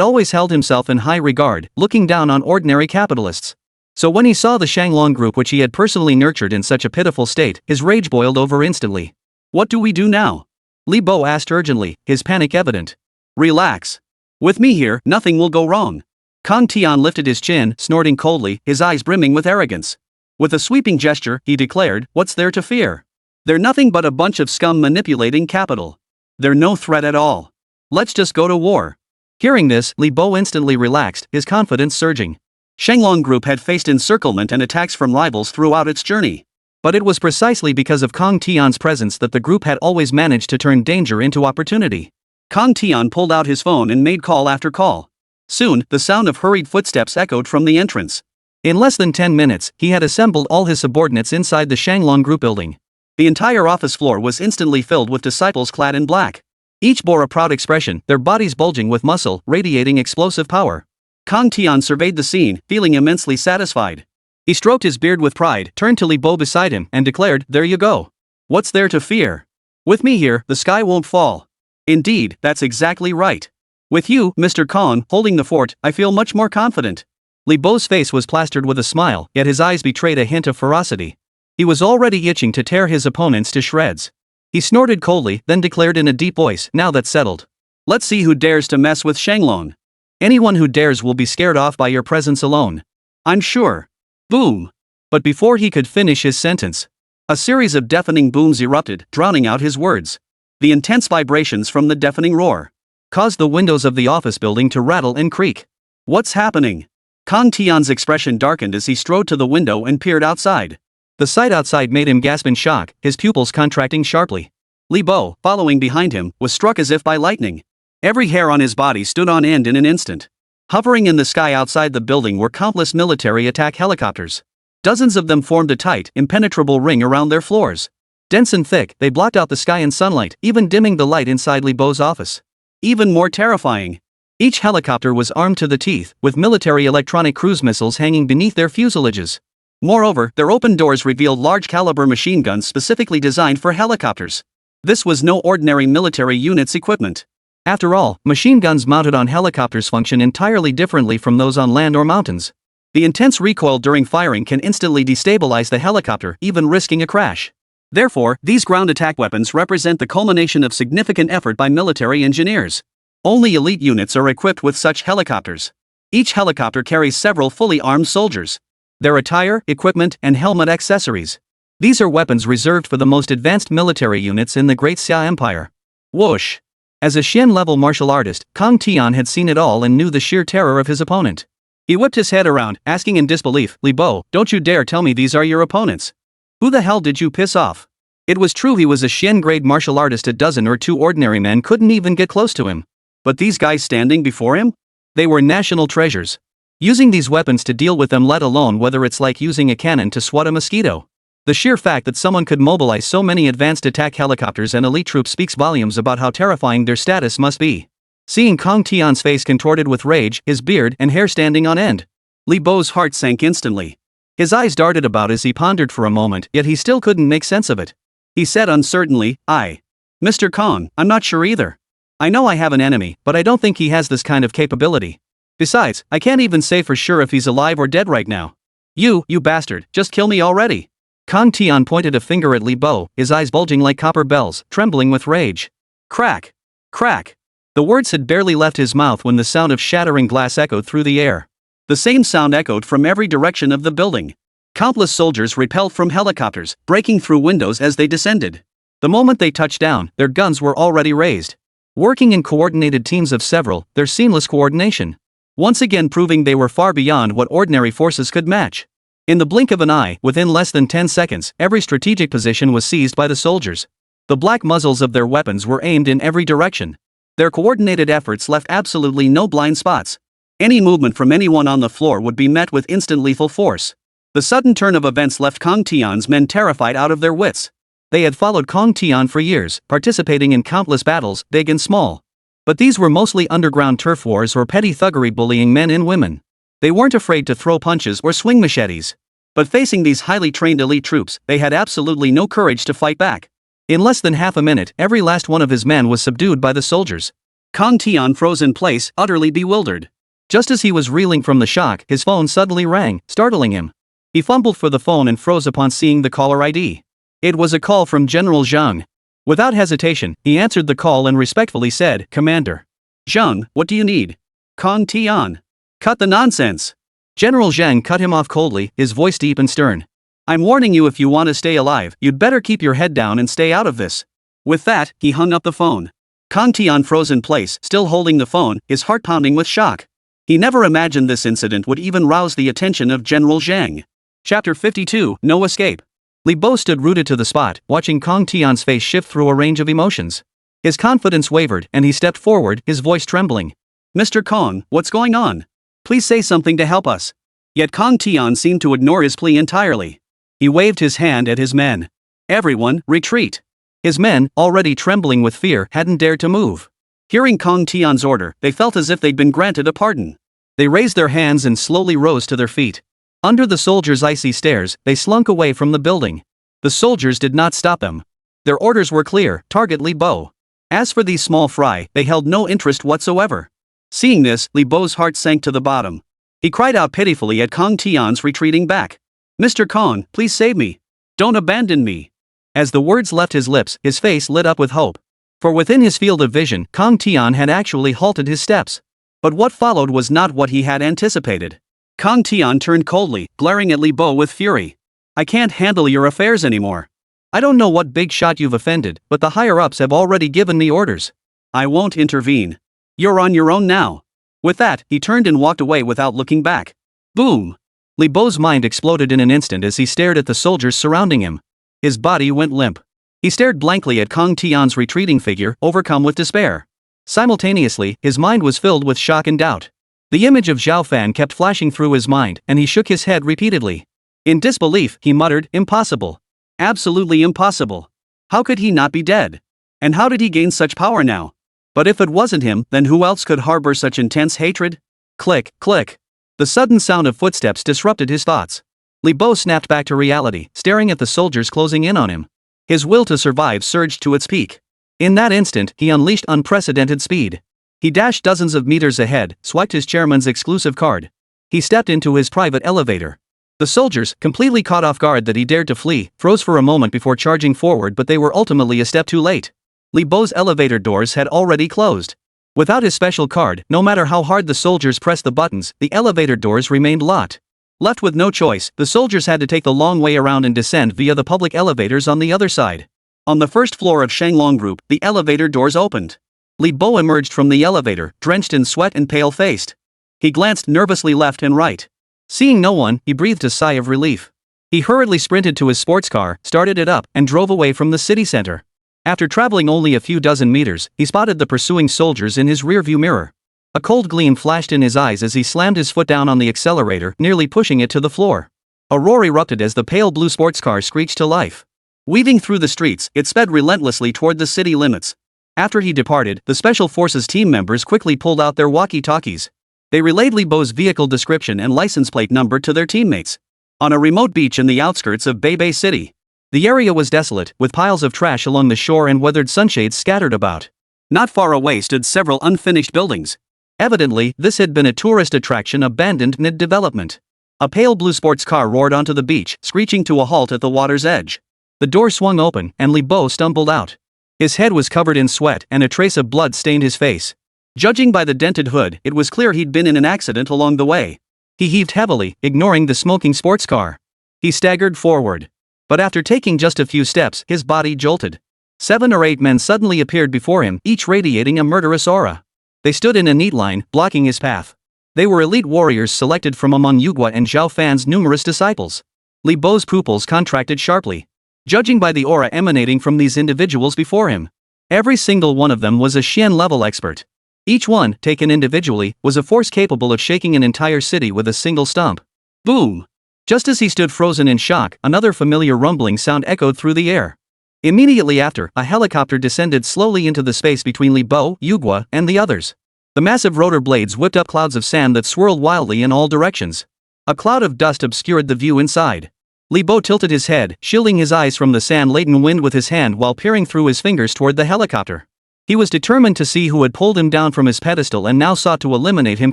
always held himself in high regard, looking down on ordinary capitalists. So when he saw the Shanglong group which he had personally nurtured in such a pitiful state, his rage boiled over instantly. What do we do now? Li Bo asked urgently, his panic evident. Relax. With me here, nothing will go wrong. Kang Tian lifted his chin, snorting coldly, his eyes brimming with arrogance. With a sweeping gesture, he declared, what's there to fear? They're nothing but a bunch of scum manipulating capital. They're no threat at all. Let's just go to war. Hearing this, Li Bo instantly relaxed, his confidence surging. Shanglong Group had faced encirclement and attacks from rivals throughout its journey. But it was precisely because of Kang Tian's presence that the group had always managed to turn danger into opportunity. Kang Tian pulled out his phone and made call after call. Soon, the sound of hurried footsteps echoed from the entrance. In less than 10 minutes, he had assembled all his subordinates inside the Shanglong Group building. The entire office floor was instantly filled with disciples clad in black. Each bore a proud expression, their bodies bulging with muscle, radiating explosive power. Kang Tian surveyed the scene, feeling immensely satisfied. He stroked his beard with pride, turned to Li Bo beside him, and declared, there you go. What's there to fear? With me here, the sky won't fall. Indeed, that's exactly right. With you, Mr. Khan, holding the fort, I feel much more confident. Li Bo's face was plastered with a smile, yet his eyes betrayed a hint of ferocity. He was already itching to tear his opponents to shreds. He snorted coldly, then declared in a deep voice, now that's settled. Let's see who dares to mess with Shanglong. Anyone who dares will be scared off by your presence alone. I'm sure. Boom. But before he could finish his sentence, a series of deafening booms erupted, drowning out his words. The intense vibrations from the deafening roar caused the windows of the office building to rattle and creak. What's happening? Kang Tian's expression darkened as he strode to the window and peered outside. The sight outside made him gasp in shock, his pupils contracting sharply. Li Bo, following behind him, was struck as if by lightning. Every hair on his body stood on end in an instant. Hovering in the sky outside the building were countless military attack helicopters. Dozens of them formed a tight, impenetrable ring around their floors. Dense and thick, they blocked out the sky and sunlight, even dimming the light inside Li Bo's office. Even more terrifying, each helicopter was armed to the teeth, with military electronic cruise missiles hanging beneath their fuselages. Moreover, their open doors revealed large-caliber machine guns specifically designed for helicopters. This was no ordinary military unit's equipment. After all, machine guns mounted on helicopters function entirely differently from those on land or mountains. The intense recoil during firing can instantly destabilize the helicopter, even risking a crash. Therefore, these ground attack weapons represent the culmination of significant effort by military engineers. Only elite units are equipped with such helicopters. Each helicopter carries several fully armed soldiers. Their attire, equipment, and helmet accessories. These are weapons reserved for the most advanced military units in the Great Xia Empire. Whoosh! As a Xian-level martial artist, Kang Tian had seen it all and knew the sheer terror of his opponent. He whipped his head around, asking in disbelief, Li Bo, don't you dare tell me these are your opponents. Who the hell did you piss off? It was true he was a Xian-grade martial artist, a dozen or two ordinary men couldn't even get close to him. But these guys standing before him? They were national treasures. Using these weapons to deal with them, let alone whether it's like using a cannon to swat a mosquito. The sheer fact that someone could mobilize so many advanced attack helicopters and elite troops speaks volumes about how terrifying their status must be. Seeing Kang Tian's face contorted with rage, his beard and hair standing on end, Li Bo's heart sank instantly. His eyes darted about as he pondered for a moment, yet he still couldn't make sense of it. He said uncertainly, Mr. Khan, I'm not sure either. I know I have an enemy, but I don't think he has this kind of capability. Besides, I can't even say for sure if he's alive or dead right now. You bastard, just kill me already. Kang Tian pointed a finger at Li Bo, his eyes bulging like copper bells, trembling with rage. Crack! Crack! The words had barely left his mouth when the sound of shattering glass echoed through the air. The same sound echoed from every direction of the building. Countless soldiers repelled from helicopters, breaking through windows as they descended. The moment they touched down, their guns were already raised. Working in coordinated teams of several, their seamless coordination once again proving they were far beyond what ordinary forces could match. In the blink of an eye, within less than 10 seconds, every strategic position was seized by the soldiers. The black muzzles of their weapons were aimed in every direction. Their coordinated efforts left absolutely no blind spots. Any movement from anyone on the floor would be met with instant lethal force. The sudden turn of events left Kang Tian's men terrified out of their wits. They had followed Kang Tian for years, participating in countless battles, big and small. But these were mostly underground turf wars or petty thuggery bullying men and women. They weren't afraid to throw punches or swing machetes. But facing these highly trained elite troops, they had absolutely no courage to fight back. In less than half a minute, every last one of his men was subdued by the soldiers. Kang Tian froze in place, utterly bewildered. Just as he was reeling from the shock, his phone suddenly rang, startling him. He fumbled for the phone and froze upon seeing the caller ID. It was a call from General Zhang. Without hesitation, he answered the call and respectfully said, "Commander." "Zhang, what do you need?" "Kong Tian." "Cut the nonsense." General Zhang cut him off coldly, his voice deep and stern. "I'm warning you, if you want to stay alive, you'd better keep your head down and stay out of this." With that, he hung up the phone. Kong Tian froze in place, still holding the phone, his heart pounding with shock. He never imagined this incident would even rouse the attention of General Zhang. Chapter 52, No Escape. Li Bo stood rooted to the spot, watching Kong Tian's face shift through a range of emotions. His confidence wavered, and he stepped forward, his voice trembling. "Mr. Kong, what's going on? Please say something to help us." Yet Kong Tian seemed to ignore his plea entirely. He waved his hand at his men. "Everyone, retreat." His men, already trembling with fear, hadn't dared to move. Hearing Kong Tian's order, they felt as if they'd been granted a pardon. They raised their hands and slowly rose to their feet. Under the soldiers' icy stares, they slunk away from the building. The soldiers did not stop them. Their orders were clear: target Li Bo. As for these small fry, they held no interest whatsoever. Seeing this, Li Bo's heart sank to the bottom. He cried out pitifully at Kong Tian's retreating back. "Mr. Kong, please save me. Don't abandon me." As the words left his lips, his face lit up with hope. For within his field of vision, Kong Tian had actually halted his steps. But what followed was not what he had anticipated. Kong Tian turned coldly, glaring at Li Bo with fury. "I can't handle your affairs anymore. I don't know what big shot you've offended, but the higher-ups have already given me orders. I won't intervene. You're on your own now." With that, he turned and walked away without looking back. Boom! Li Bo's mind exploded in an instant as he stared at the soldiers surrounding him. His body went limp. He stared blankly at Kong Tian's retreating figure, overcome with despair. Simultaneously, his mind was filled with shock and doubt. The image of Zhao Fan kept flashing through his mind, and he shook his head repeatedly. In disbelief, he muttered, "Impossible. Absolutely impossible. How could he not be dead? And how did he gain such power now? But if it wasn't him, then who else could harbor such intense hatred?" Click, click. The sudden sound of footsteps disrupted his thoughts. Li Bo snapped back to reality, staring at the soldiers closing in on him. His will to survive surged to its peak. In that instant, he unleashed unprecedented speed. He dashed dozens of meters ahead, swiped his chairman's exclusive card. He stepped into his private elevator. The soldiers, completely caught off guard that he dared to flee, froze for a moment before charging forward, but they were ultimately a step too late. Li Bo's elevator doors had already closed. Without his special card, no matter how hard the soldiers pressed the buttons, the elevator doors remained locked. Left with no choice, the soldiers had to take the long way around and descend via the public elevators on the other side. On the first floor of Shanglong Group, the elevator doors opened. Li Bo emerged from the elevator, drenched in sweat and pale-faced. He glanced nervously left and right. Seeing no one, he breathed a sigh of relief. He hurriedly sprinted to his sports car, started it up, and drove away from the city center. After traveling only a few dozen meters, he spotted the pursuing soldiers in his rearview mirror. A cold gleam flashed in his eyes as he slammed his foot down on the accelerator, nearly pushing it to the floor. A roar erupted as the pale blue sports car screeched to life. Weaving through the streets, it sped relentlessly toward the city limits. After he departed, the Special Forces team members quickly pulled out their walkie-talkies. They relayed Li Bo's vehicle description and license plate number to their teammates. On a remote beach in the outskirts of Beibei City. The area was desolate, with piles of trash along the shore and weathered sunshades scattered about. Not far away stood several unfinished buildings. Evidently, this had been a tourist attraction abandoned mid-development. A pale blue sports car roared onto the beach, screeching to a halt at the water's edge. The door swung open, and Li Bo stumbled out. His head was covered in sweat, and a trace of blood stained his face. Judging by the dented hood, it was clear he'd been in an accident along the way. He heaved heavily, ignoring the smoking sports car. He staggered forward. But after taking just a few steps, his body jolted. 7 or 8 men suddenly appeared before him, each radiating a murderous aura. They stood in a neat line, blocking his path. They were elite warriors selected from among Yugua and Zhao Fan's numerous disciples. Li Bo's pupils contracted sharply. Judging by the aura emanating from these individuals before him, every single one of them was a Xian-level expert. Each one, taken individually, was a force capable of shaking an entire city with a single stump. Boom! Just as he stood frozen in shock, another familiar rumbling sound echoed through the air. Immediately after, a helicopter descended slowly into the space between Li Bo, Yugua, and the others. The massive rotor blades whipped up clouds of sand that swirled wildly in all directions. A cloud of dust obscured the view inside. Li Bo tilted his head, shielding his eyes from the sand-laden wind with his hand while peering through his fingers toward the helicopter. He was determined to see who had pulled him down from his pedestal and now sought to eliminate him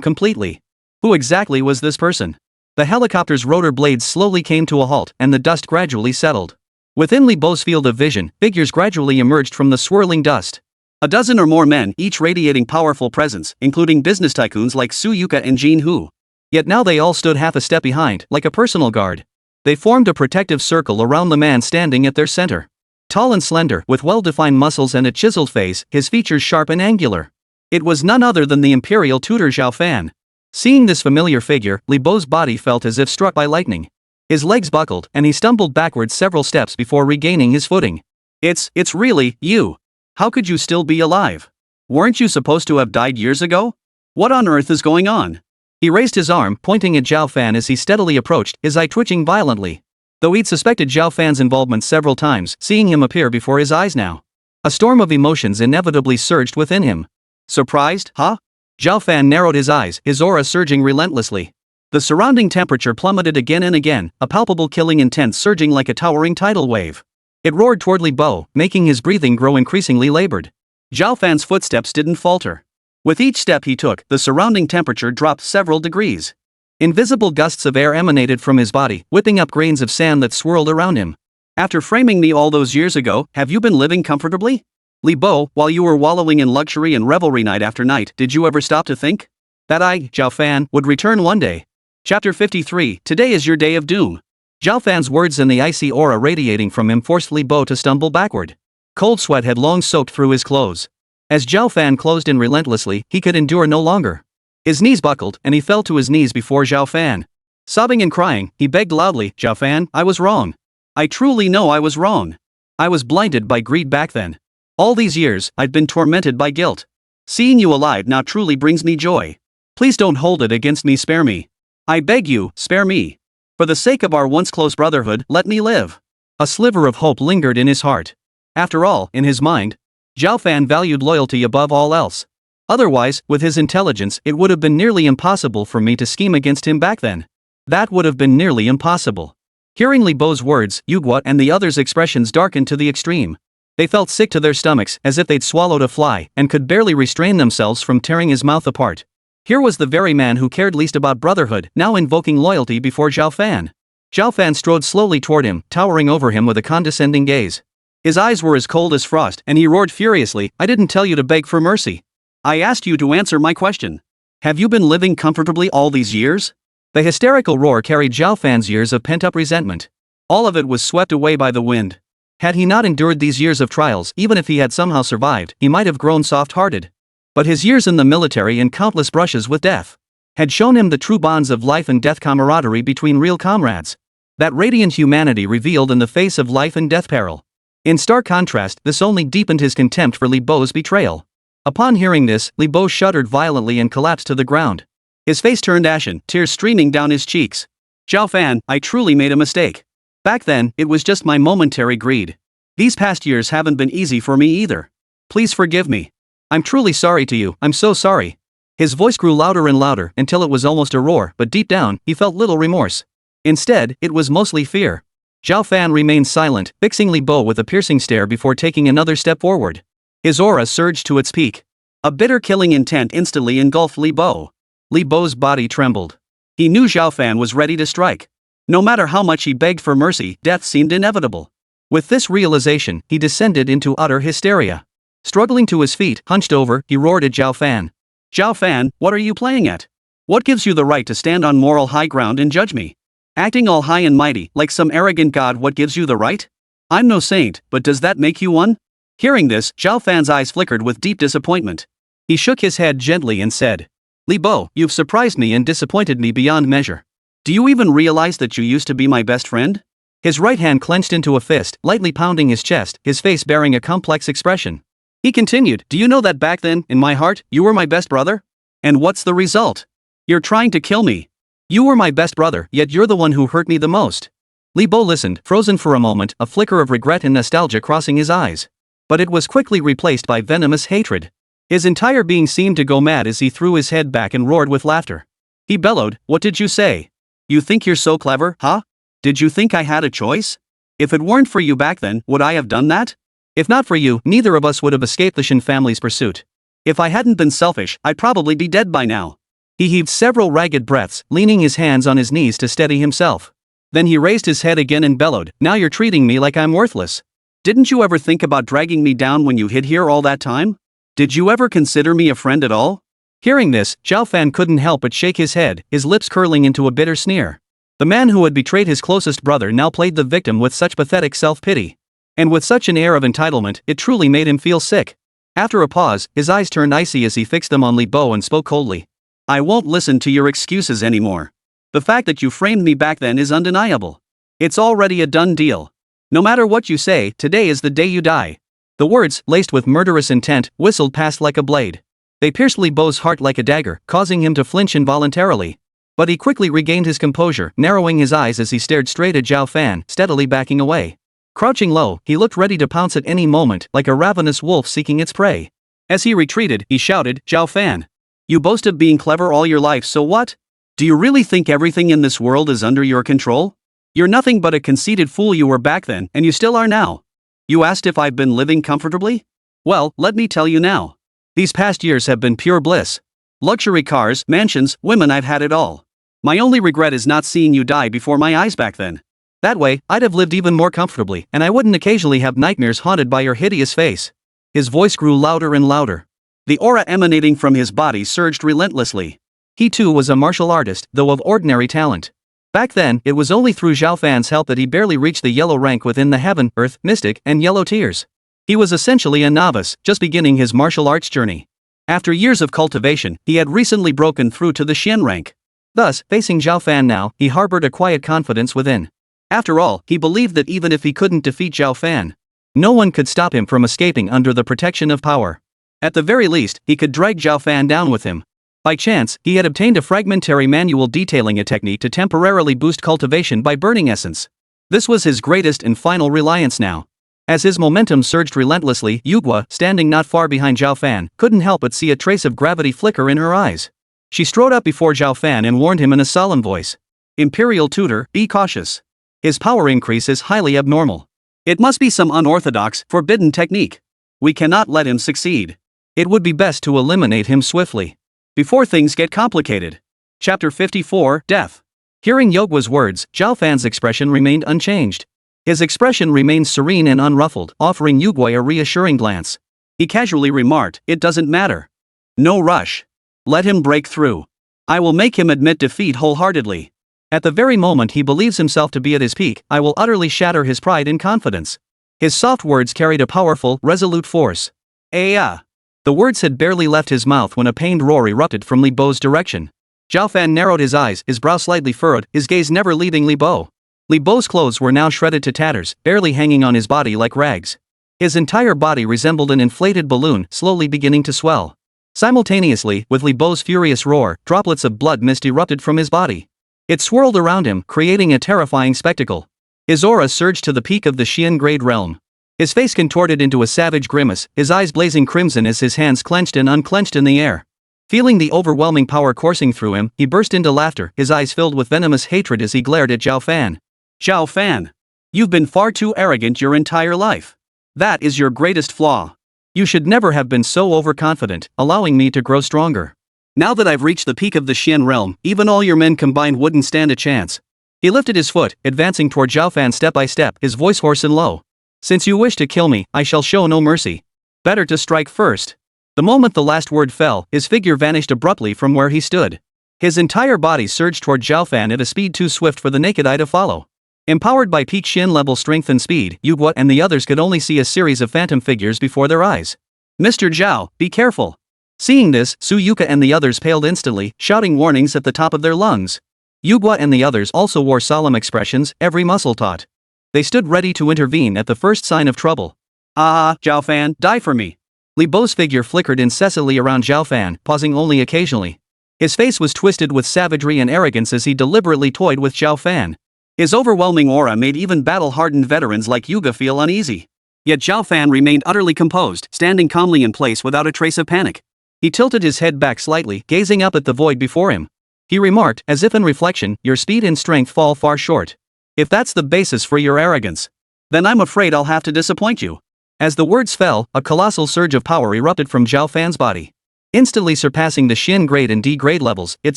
completely. Who exactly was this person? The helicopter's rotor blades slowly came to a halt and the dust gradually settled. Within Li Bo's field of vision, figures gradually emerged from the swirling dust. A dozen or more men, each radiating powerful presence, including business tycoons like Su Yuka and Jin Hu. Yet now they all stood half a step behind, like a personal guard. They formed a protective circle around the man standing at their center. Tall and slender, with well-defined muscles and a chiseled face, his features sharp and angular. It was none other than the imperial tutor Zhao Fan. Seeing this familiar figure, Li Bo's body felt as if struck by lightning. His legs buckled, and he stumbled backwards several steps before regaining his footing. It's really, you. How could you still be alive? Weren't you supposed to have died years ago? What on earth is going on? He raised his arm, pointing at Zhao Fan as he steadily approached, his eye twitching violently. Though he'd suspected Zhao Fan's involvement several times, seeing him appear before his eyes now. A storm of emotions inevitably surged within him. Surprised, huh? Zhao Fan narrowed his eyes, his aura surging relentlessly. The surrounding temperature plummeted again and again, a palpable killing intent surging like a towering tidal wave. It roared toward Li Bo, making his breathing grow increasingly labored. Zhao Fan's footsteps didn't falter. With each step he took, the surrounding temperature dropped several degrees. Invisible gusts of air emanated from his body, whipping up grains of sand that swirled around him. After framing me all those years ago, have you been living comfortably? Li Bo, while you were wallowing in luxury and revelry night after night, did you ever stop to think that I, Zhao Fan, would return one day? Chapter 53, Today is your day of doom. Zhao Fan's words and the icy aura radiating from him forced Li Bo to stumble backward. Cold sweat had long soaked through his clothes. As Zhao Fan closed in relentlessly, he could endure no longer. His knees buckled, and he fell to his knees before Zhao Fan. Sobbing and crying, he begged loudly, Zhao Fan, I was wrong. I truly know I was wrong. I was blinded by greed back then. All these years, I'd been tormented by guilt. Seeing you alive now truly brings me joy. Please don't hold it against me, spare me. I beg you, spare me. For the sake of our once close brotherhood, let me live. A sliver of hope lingered in his heart. After all, in his mind, Zhao Fan valued loyalty above all else. Otherwise, with his intelligence, it would have been nearly impossible for me to scheme against him back then. That would have been nearly impossible. Hearing Li Bo's words, Yugwa and the others' expressions darkened to the extreme. They felt sick to their stomachs, as if they'd swallowed a fly, and could barely restrain themselves from tearing his mouth apart. Here was the very man who cared least about brotherhood, now invoking loyalty before Zhao Fan. Zhao Fan strode slowly toward him, towering over him with a condescending gaze. His eyes were as cold as frost, and he roared furiously, I didn't tell you to beg for mercy. I asked you to answer my question. Have you been living comfortably all these years? The hysterical roar carried Zhao Fan's years of pent-up resentment. All of it was swept away by the wind. Had he not endured these years of trials, even if he had somehow survived, he might have grown soft-hearted. But his years in the military and countless brushes with death had shown him the true bonds of life and death camaraderie between real comrades. That radiant humanity revealed in the face of life and death peril. In stark contrast, this only deepened his contempt for Li Bo's betrayal. Upon hearing this, Li Bo shuddered violently and collapsed to the ground. His face turned ashen, tears streaming down his cheeks. Zhao Fan, I truly made a mistake. Back then, it was just my momentary greed. These past years haven't been easy for me either. Please forgive me. I'm truly sorry to you, I'm so sorry. His voice grew louder and louder until it was almost a roar, but deep down, he felt little remorse. Instead, it was mostly fear. Zhao Fan remained silent, fixing Li Bo with a piercing stare before taking another step forward. His aura surged to its peak. A bitter killing intent instantly engulfed Li Bo. Li Bo's body trembled. He knew Zhao Fan was ready to strike. No matter how much he begged for mercy, death seemed inevitable. With this realization, he descended into utter hysteria. Struggling to his feet, hunched over, he roared at Zhao Fan. Zhao Fan, what are you playing at? What gives you the right to stand on moral high ground and judge me? Acting all high and mighty, like some arrogant god, what gives you the right? I'm no saint, but does that make you one? Hearing this, Zhao Fan's eyes flickered with deep disappointment. He shook his head gently and said, Li Bo, you've surprised me and disappointed me beyond measure. Do you even realize that you used to be my best friend? His right hand clenched into a fist, lightly pounding his chest, his face bearing a complex expression. He continued, do you know that back then, in my heart, you were my best brother? And what's the result? You're trying to kill me. You were my best brother, yet you're the one who hurt me the most. Li Bo listened, frozen for a moment, a flicker of regret and nostalgia crossing his eyes. But it was quickly replaced by venomous hatred. His entire being seemed to go mad as he threw his head back and roared with laughter. He bellowed, what did you say? You think you're so clever, huh? Did you think I had a choice? If it weren't for you back then, would I have done that? If not for you, neither of us would have escaped the Shen family's pursuit. If I hadn't been selfish, I'd probably be dead by now. He heaved several ragged breaths, leaning his hands on his knees to steady himself. Then he raised his head again and bellowed, "Now you're treating me like I'm worthless. Didn't you ever think about dragging me down when you hid here all that time? Did you ever consider me a friend at all?" Hearing this, Zhao Fan couldn't help but shake his head, his lips curling into a bitter sneer. The man who had betrayed his closest brother now played the victim with such pathetic self-pity. And with such an air of entitlement, it truly made him feel sick. After a pause, his eyes turned icy as he fixed them on Li Bo and spoke coldly. "I won't listen to your excuses anymore. The fact that you framed me back then is undeniable. It's already a done deal. No matter what you say, today is the day you die." The words, laced with murderous intent, whistled past like a blade. They pierced Li Bo's heart like a dagger, causing him to flinch involuntarily. But he quickly regained his composure, narrowing his eyes as he stared straight at Zhao Fan, steadily backing away. Crouching low, he looked ready to pounce at any moment, like a ravenous wolf seeking its prey. As he retreated, he shouted, "Zhao Fan! You boast of being clever all your life, so what? Do you really think everything in this world is under your control? You're nothing but a conceited fool. You were back then, and you still are now. You asked if I've been living comfortably? Well, let me tell you now. These past years have been pure bliss. Luxury cars, mansions, women, I've had it all. My only regret is not seeing you die before my eyes back then. That way, I'd have lived even more comfortably, and I wouldn't occasionally have nightmares haunted by your hideous face." His voice grew louder and louder. The aura emanating from his body surged relentlessly. He too was a martial artist, though of ordinary talent. Back then, it was only through Zhao Fan's help that he barely reached the yellow rank within the heaven, earth, mystic, and yellow tiers. He was essentially a novice, just beginning his martial arts journey. After years of cultivation, he had recently broken through to the Xian rank. Thus, facing Zhao Fan now, he harbored a quiet confidence within. After all, he believed that even if he couldn't defeat Zhao Fan, no one could stop him from escaping under the protection of power. At the very least, he could drag Zhao Fan down with him. By chance, he had obtained a fragmentary manual detailing a technique to temporarily boost cultivation by burning essence. This was his greatest and final reliance now. As his momentum surged relentlessly, Yugua, standing not far behind Zhao Fan, couldn't help but see a trace of gravity flicker in her eyes. She strode up before Zhao Fan and warned him in a solemn voice. "Imperial tutor, be cautious. His power increase is highly abnormal. It must be some unorthodox, forbidden technique. We cannot let him succeed. It would be best to eliminate him swiftly, before things get complicated." Chapter 54, Death. Hearing Yugua's words, Zhao Fan's expression remained unchanged. His expression remained serene and unruffled, offering Yugua a reassuring glance. He casually remarked, "It doesn't matter. No rush. Let him break through. I will make him admit defeat wholeheartedly. At the very moment he believes himself to be at his peak, I will utterly shatter his pride and confidence." His soft words carried a powerful, resolute force. The words had barely left his mouth when a pained roar erupted from Li Bo's direction. Zhao Fan narrowed his eyes, his brow slightly furrowed, his gaze never leaving Li Bo. Li Bo's clothes were now shredded to tatters, barely hanging on his body like rags. His entire body resembled an inflated balloon, slowly beginning to swell. Simultaneously, with Li Bo's furious roar, droplets of blood mist erupted from his body. It swirled around him, creating a terrifying spectacle. His aura surged to the peak of the Xian grade realm. His face contorted into a savage grimace, his eyes blazing crimson as his hands clenched and unclenched in the air. Feeling the overwhelming power coursing through him, he burst into laughter, his eyes filled with venomous hatred as he glared at Zhao Fan. "Zhao Fan! You've been far too arrogant your entire life. That is your greatest flaw. You should never have been so overconfident, allowing me to grow stronger. Now that I've reached the peak of the Xian realm, even all your men combined wouldn't stand a chance." He lifted his foot, advancing toward Zhao Fan step by step, his voice hoarse and low. "Since you wish to kill me, I shall show no mercy. Better to strike first." The moment the last word fell, his figure vanished abruptly from where he stood. His entire body surged toward Zhao Fan at a speed too swift for the naked eye to follow. Empowered by peak Xian level strength and speed, Yugua and the others could only see a series of phantom figures before their eyes. "Mr. Zhao, be careful." Seeing this, Su Yuka and the others paled instantly, shouting warnings at the top of their lungs. Yugua and the others also wore solemn expressions, every muscle taut. They stood ready to intervene at the first sign of trouble. Zhao Fan, die for me." Li Bo's figure flickered incessantly around Zhao Fan, pausing only occasionally. His face was twisted with savagery and arrogance as he deliberately toyed with Zhao Fan. His overwhelming aura made even battle-hardened veterans like Yuga feel uneasy. Yet Zhao Fan remained utterly composed, standing calmly in place without a trace of panic. He tilted his head back slightly, gazing up at the void before him. He remarked, as if in reflection, "Your speed and strength fall far short. If that's the basis for your arrogance, then I'm afraid I'll have to disappoint you." As the words fell, a colossal surge of power erupted from Zhao Fan's body. Instantly surpassing the Xin grade and D grade levels, it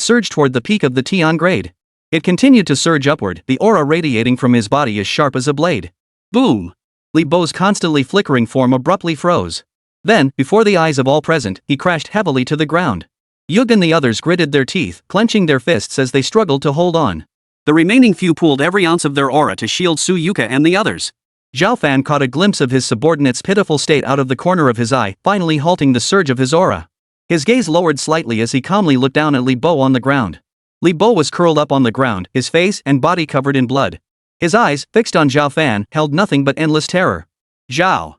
surged toward the peak of the Tian grade. It continued to surge upward, the aura radiating from his body as sharp as a blade. Boom! Li Bo's constantly flickering form abruptly froze. Then, before the eyes of all present, he crashed heavily to the ground. Yug and the others gritted their teeth, clenching their fists as they struggled to hold on. The remaining few pooled every ounce of their aura to shield Su Yuka and the others. Zhao Fan caught a glimpse of his subordinate's pitiful state out of the corner of his eye, finally halting the surge of his aura. His gaze lowered slightly as he calmly looked down at Li Bo on the ground. Li Bo was curled up on the ground, his face and body covered in blood. His eyes, fixed on Zhao Fan, held nothing but endless terror. Zhao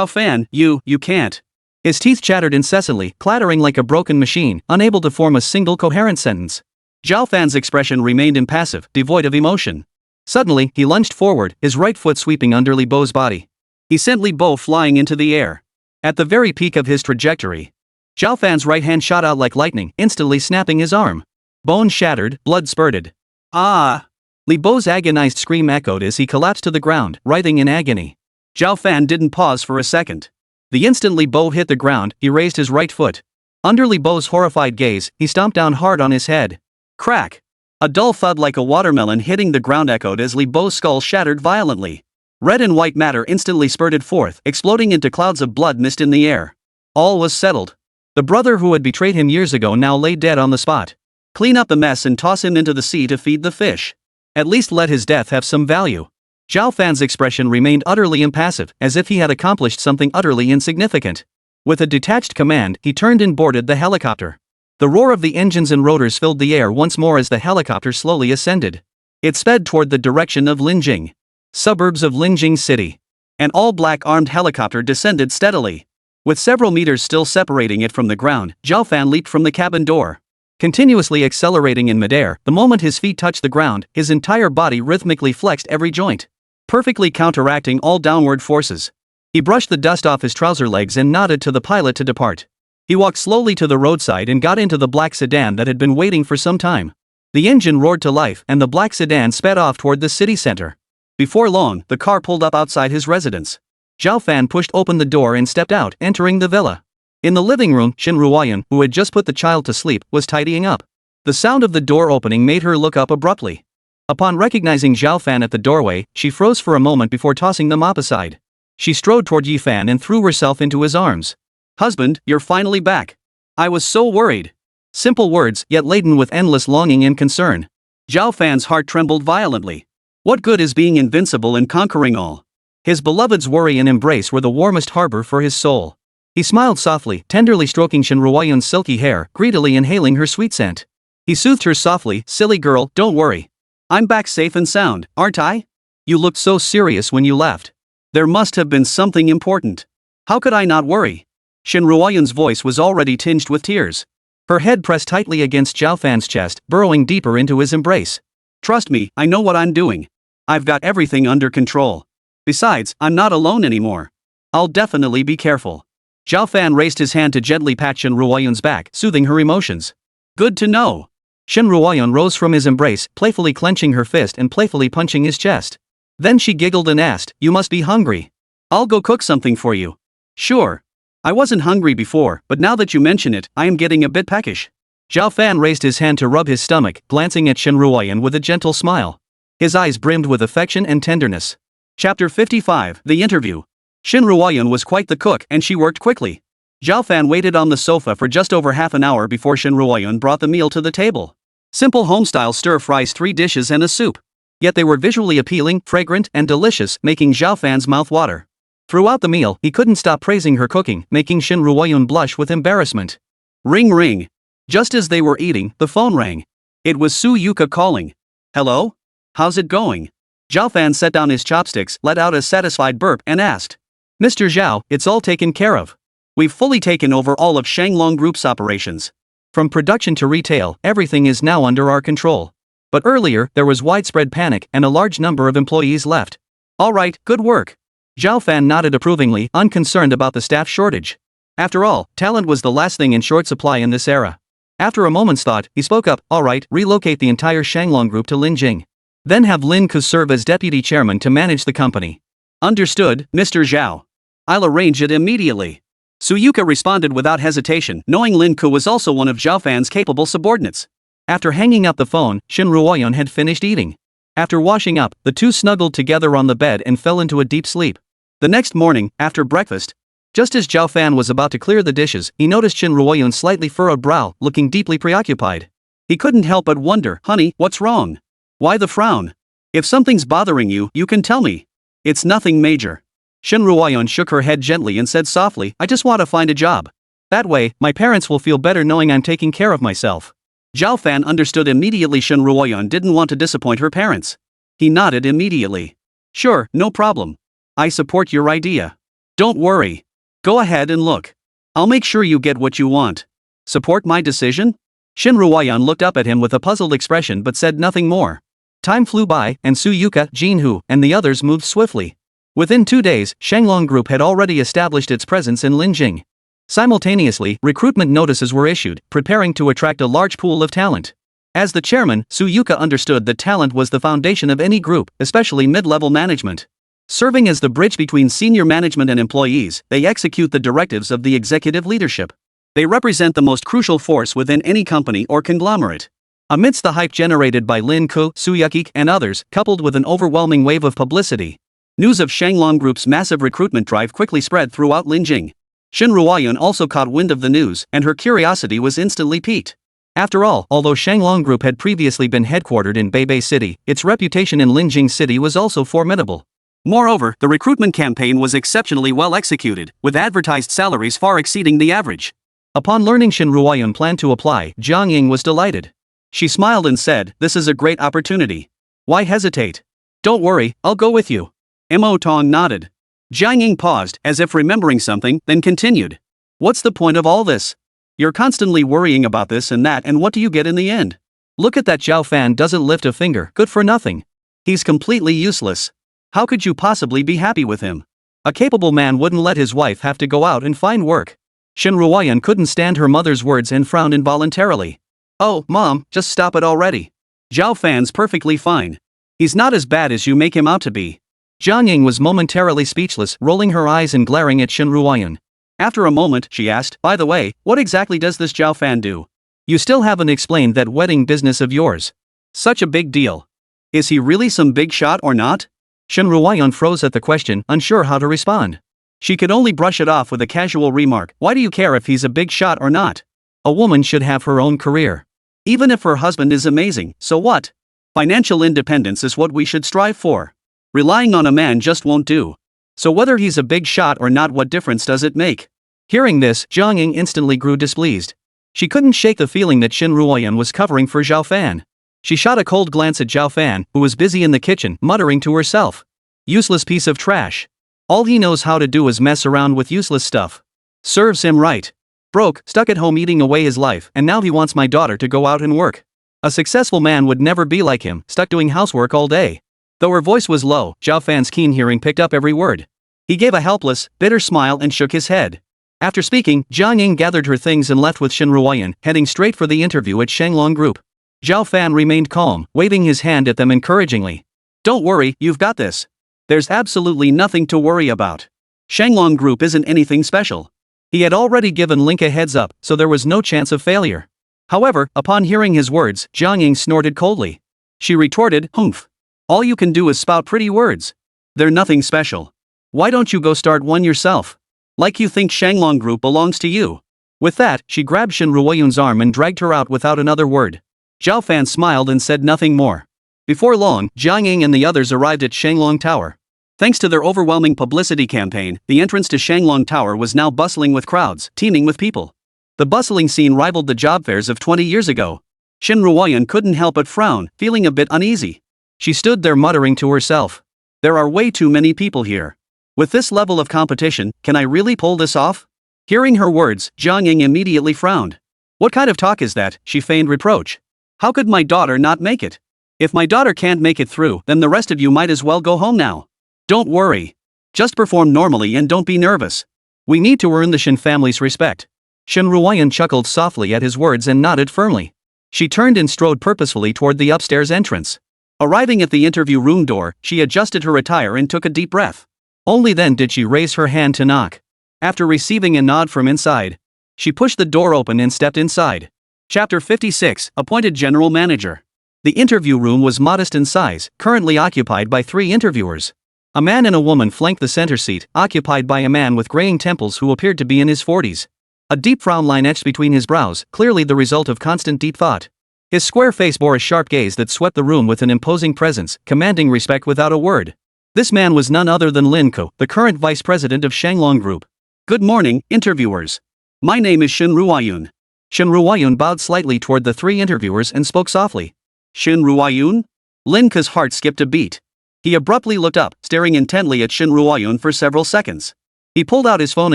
Fan, you can't. His teeth chattered incessantly, clattering like a broken machine, unable to form a single coherent sentence. Zhao Fan's expression remained impassive, devoid of emotion. Suddenly, he lunged forward, his right foot sweeping under Li Bo's body. He sent Li Bo flying into the air. At the very peak of his trajectory, Zhao Fan's right hand shot out like lightning, instantly snapping his arm. Bone shattered, blood spurted. Ah! Li Bo's agonized scream echoed as he collapsed to the ground, writhing in agony. Zhao Fan didn't pause for a second. The instant Li Bo hit the ground, he raised his right foot. Under Li Bo's horrified gaze, he stomped down hard on his head. Crack! A dull thud like a watermelon hitting the ground echoed as Li Bo's skull shattered violently. Red and white matter instantly spurted forth, exploding into clouds of blood mist in the air. All was settled. The brother who had betrayed him years ago now lay dead on the spot. Clean up the mess and toss him into the sea to feed the fish. At least let his death have some value. Zhao Fan's expression remained utterly impassive, as if he had accomplished something utterly insignificant. With a detached command, he turned and boarded the helicopter. The roar of the engines and rotors filled the air once more as the helicopter slowly ascended. It sped toward the direction of Linjing. Suburbs of Linjing City. An all-black armed helicopter descended steadily. With several meters still separating it from the ground, Zhao Fan leaped from the cabin door. Continuously accelerating in midair, the moment his feet touched the ground, his entire body rhythmically flexed every joint, perfectly counteracting all downward forces. He brushed the dust off his trouser legs and nodded to the pilot to depart. He walked slowly to the roadside and got into the black sedan that had been waiting for some time. The engine roared to life and the black sedan sped off toward the city center. Before long, the car pulled up outside his residence. Zhao Fan pushed open the door and stepped out, entering the villa. In the living room, Xin Ruoyan, who had just put the child to sleep, was tidying up. The sound of the door opening made her look up abruptly. Upon recognizing Zhao Fan at the doorway, she froze for a moment before tossing the mop aside. She strode toward Yi Fan and threw herself into his arms. "Husband, you're finally back. I was so worried." Simple words, yet laden with endless longing and concern. Zhao Fan's heart trembled violently. What good is being invincible and conquering all? His beloved's worry and embrace were the warmest harbor for his soul. He smiled softly, tenderly stroking Xin Ruoyan's silky hair, greedily inhaling her sweet scent. He soothed her softly, "Silly girl, don't worry. I'm back safe and sound, aren't I? You looked so serious when you left. There must have been something important. How could I not worry?" Xin Ruoyan's voice was already tinged with tears. Her head pressed tightly against Zhao Fan's chest, burrowing deeper into his embrace. "Trust me, I know what I'm doing. I've got everything under control. Besides, I'm not alone anymore. I'll definitely be careful." Zhao Fan raised his hand to gently pat Xin Ruoyan's back, soothing her emotions. "Good to know." Xin Ruoyan rose from his embrace, playfully clenching her fist and playfully punching his chest. Then she giggled and asked, "You must be hungry. I'll go cook something for you." "Sure. I wasn't hungry before, but now that you mention it, I am getting a bit peckish." Zhao Fan raised his hand to rub his stomach, glancing at Xin Ruoyan with a gentle smile. His eyes brimmed with affection and tenderness. Chapter 55, The Interview. Xin Ruoyan was quite the cook and she worked quickly. Zhao Fan waited on the sofa for just over half an hour before Xin Ruoyan brought the meal to the table. Simple home-style stir-fries, 3 dishes and a soup. Yet they were visually appealing, fragrant, and delicious, making Zhao Fan's mouth water. Throughout the meal, he couldn't stop praising her cooking, making Xin Ruoyan blush with embarrassment. Ring ring. Just as they were eating, the phone rang. It was Su Yuka calling. "Hello? How's it going?" Zhao Fan set down his chopsticks, let out a satisfied burp, and asked. "Mr. Zhao, it's all taken care of. We've fully taken over all of Shanglong Group's operations. From production to retail, everything is now under our control. But earlier, there was widespread panic and a large number of employees left." "All right, good work." Zhao Fan nodded approvingly, unconcerned about the staff shortage. After all, talent was the last thing in short supply in this era. After a moment's thought, he spoke up. "All right, relocate the entire Shanglong Group to Linjing. Then have Lin Ku serve as deputy chairman to manage the company." "Understood, Mr. Zhao. I'll arrange it immediately. Suyuka responded without hesitation, knowing Lin Ku was also one of Zhao Fan's capable subordinates. After hanging up the phone, Shin Ruoyun had finished eating. After washing up, the two snuggled together on the bed and fell into a deep sleep. The next morning, after breakfast, just as Zhao Fan was about to clear the dishes, he noticed Shin Ruoyun's slightly furrowed brow, looking deeply preoccupied. He couldn't help but wonder, "Honey, what's wrong? Why the frown? If something's bothering you, you can tell me. It's nothing major." Shin Ruoyun shook her head gently and said softly, "I just want to find a job. That way, my parents will feel better knowing I'm taking care of myself." Zhao Fan understood immediately Shin Ruoyun didn't want to disappoint her parents. He nodded immediately. "Sure, no problem. I support your idea. Don't worry. Go ahead and look. I'll make sure you get what you want." "Support my decision?" Shin Ruoyun looked up at him with a puzzled expression but said nothing more. Time flew by, and Suyuka, Jinhu, and the others moved swiftly. Within 2 days, Shanglong Group had already established its presence in Linjing. Simultaneously, recruitment notices were issued, preparing to attract a large pool of talent. As the chairman, Suyuka understood that talent was the foundation of any group, especially mid-level management. Serving as the bridge between senior management and employees, they execute the directives of the executive leadership. They represent the most crucial force within any company or conglomerate. Amidst the hype generated by Lin Ku, Suyuki, and others, coupled with an overwhelming wave of publicity, news of Shanglong Group's massive recruitment drive quickly spread throughout Linjing. Shin Ruoyun also caught wind of the news, and her curiosity was instantly piqued. After all, although Shanglong Group had previously been headquartered in Beibei City, its reputation in Linjing City was also formidable. Moreover, the recruitment campaign was exceptionally well executed, with advertised salaries far exceeding the average. Upon learning Shin Ruoyun planned to apply, Jiang Ying was delighted. She smiled and said, "This is a great opportunity. Why hesitate? Don't worry, I'll go with you." Mo Tong nodded. Jiang Ying paused, as if remembering something, then continued. "What's the point of all this? You're constantly worrying about this and that, and what do you get in the end? Look at that Zhao Fan doesn't lift a finger, good for nothing. He's completely useless. How could you possibly be happy with him? A capable man wouldn't let his wife have to go out and find work." Shin Ruoyun couldn't stand her mother's words and frowned involuntarily. "Oh, Mom, just stop it already. Zhao Fan's perfectly fine. He's not as bad as you make him out to be." Jiang Ying was momentarily speechless, rolling her eyes and glaring at Shin Ruoyun. After a moment, she asked, "By the way, what exactly does this Zhao Fan do? You still haven't explained that wedding business of yours. Such a big deal. Is he really some big shot or not?" Shin Ruoyun froze at the question, unsure how to respond. She could only brush it off with a casual remark, "Why do you care if he's a big shot or not? A woman should have her own career. Even if her husband is amazing, so what? Financial independence is what we should strive for. Relying on a man just won't do. So whether he's a big shot or not, what difference does it make?" Hearing this, Jiang Ying instantly grew displeased. She couldn't shake the feeling that Shin Ruoyun was covering for Zhao Fan. She shot a cold glance at Zhao Fan, who was busy in the kitchen, muttering to herself. "Useless piece of trash. All he knows how to do is mess around with useless stuff. Serves him right. Broke, stuck at home eating away his life, and now he wants my daughter to go out and work. A successful man would never be like him, stuck doing housework all day." Though her voice was low, Zhao Fan's keen hearing picked up every word. He gave a helpless, bitter smile and shook his head. After speaking, Jiang Ying gathered her things and left with Shin Ruoyun, heading straight for the interview at Shanglong Group. Zhao Fan remained calm, waving his hand at them encouragingly. "Don't worry, you've got this. There's absolutely nothing to worry about. Shanglong Group isn't anything special." He had already given Link a heads up, so there was no chance of failure. However, upon hearing his words, Jiang Ying snorted coldly. She retorted, "Humph. All you can do is spout pretty words. They're nothing special. Why don't you go start one yourself? Like you think Shanglong Group belongs to you." With that, she grabbed Shin Ruoyun's arm and dragged her out without another word. Zhao Fan smiled and said nothing more. Before long, Jiang Ying and the others arrived at Shanglong Tower. Thanks to their overwhelming publicity campaign, the entrance to Shanglong Tower was now bustling with crowds, teeming with people. The bustling scene rivaled the job fairs of 20 years ago. Shin Ruoyun couldn't help but frown, feeling a bit uneasy. She stood there muttering to herself. "There are way too many people here. With this level of competition, can I really pull this off?" Hearing her words, Jiang Ying immediately frowned. "What kind of talk is that?" she feigned reproach. "How could my daughter not make it? If my daughter can't make it through, then the rest of you might as well go home now. Don't worry. Just perform normally and don't be nervous. We need to earn the Shin family's respect." Shin Ruoyun chuckled softly at his words and nodded firmly. She turned and strode purposefully toward the upstairs entrance. Arriving at the interview room door, she adjusted her attire and took a deep breath. Only then did she raise her hand to knock. After receiving a nod from inside, she pushed the door open and stepped inside. Chapter 56, Appointed General Manager. The interview room was modest in size, currently occupied by 3 interviewers. A man and a woman flanked the center seat, occupied by a man with graying temples who appeared to be in his 40s. A deep frown line etched between his brows, clearly the result of constant deep thought. His square face bore a sharp gaze that swept the room with an imposing presence, commanding respect without a word. This man was none other than Lin Ko, the current vice president of Shanglong Group. Good morning, interviewers. My name is Shin Ruoyun. Shin Ruoyun bowed slightly toward the 3 interviewers and spoke softly. Shin Ruoyun? Lin Ko's heart skipped a beat. He abruptly looked up, staring intently at Shin Ruoyun for several seconds. He pulled out his phone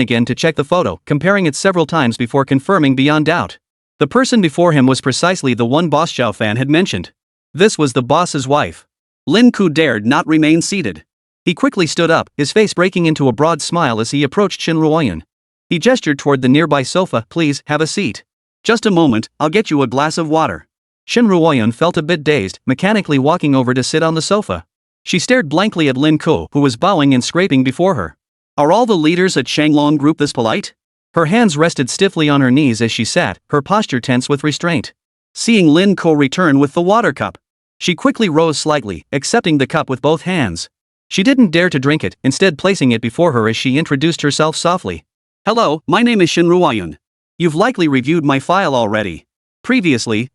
again to check the photo, comparing it several times before confirming beyond doubt. The person before him was precisely the one boss Zhao Fan had mentioned. This was the boss's wife. Lin Ko dared not remain seated. He quickly stood up, his face breaking into a broad smile as he approached Shin Ruoyun. He gestured toward the nearby sofa. Please, have a seat. Just a moment, I'll get you a glass of water. Shin Ruoyun felt a bit dazed, mechanically walking over to sit on the sofa. She stared blankly at Lin Ko, who was bowing and scraping before her. Are all the leaders at Shanglong Group this polite? Her hands rested stiffly on her knees as she sat, her posture tense with restraint. Seeing Lin Ko return with the water cup, she quickly rose slightly, accepting the cup with both hands. She didn't dare to drink it, instead placing it before her as she introduced herself softly. Hello, my name is Shin Ruoyun. You've likely reviewed my file already. Previously,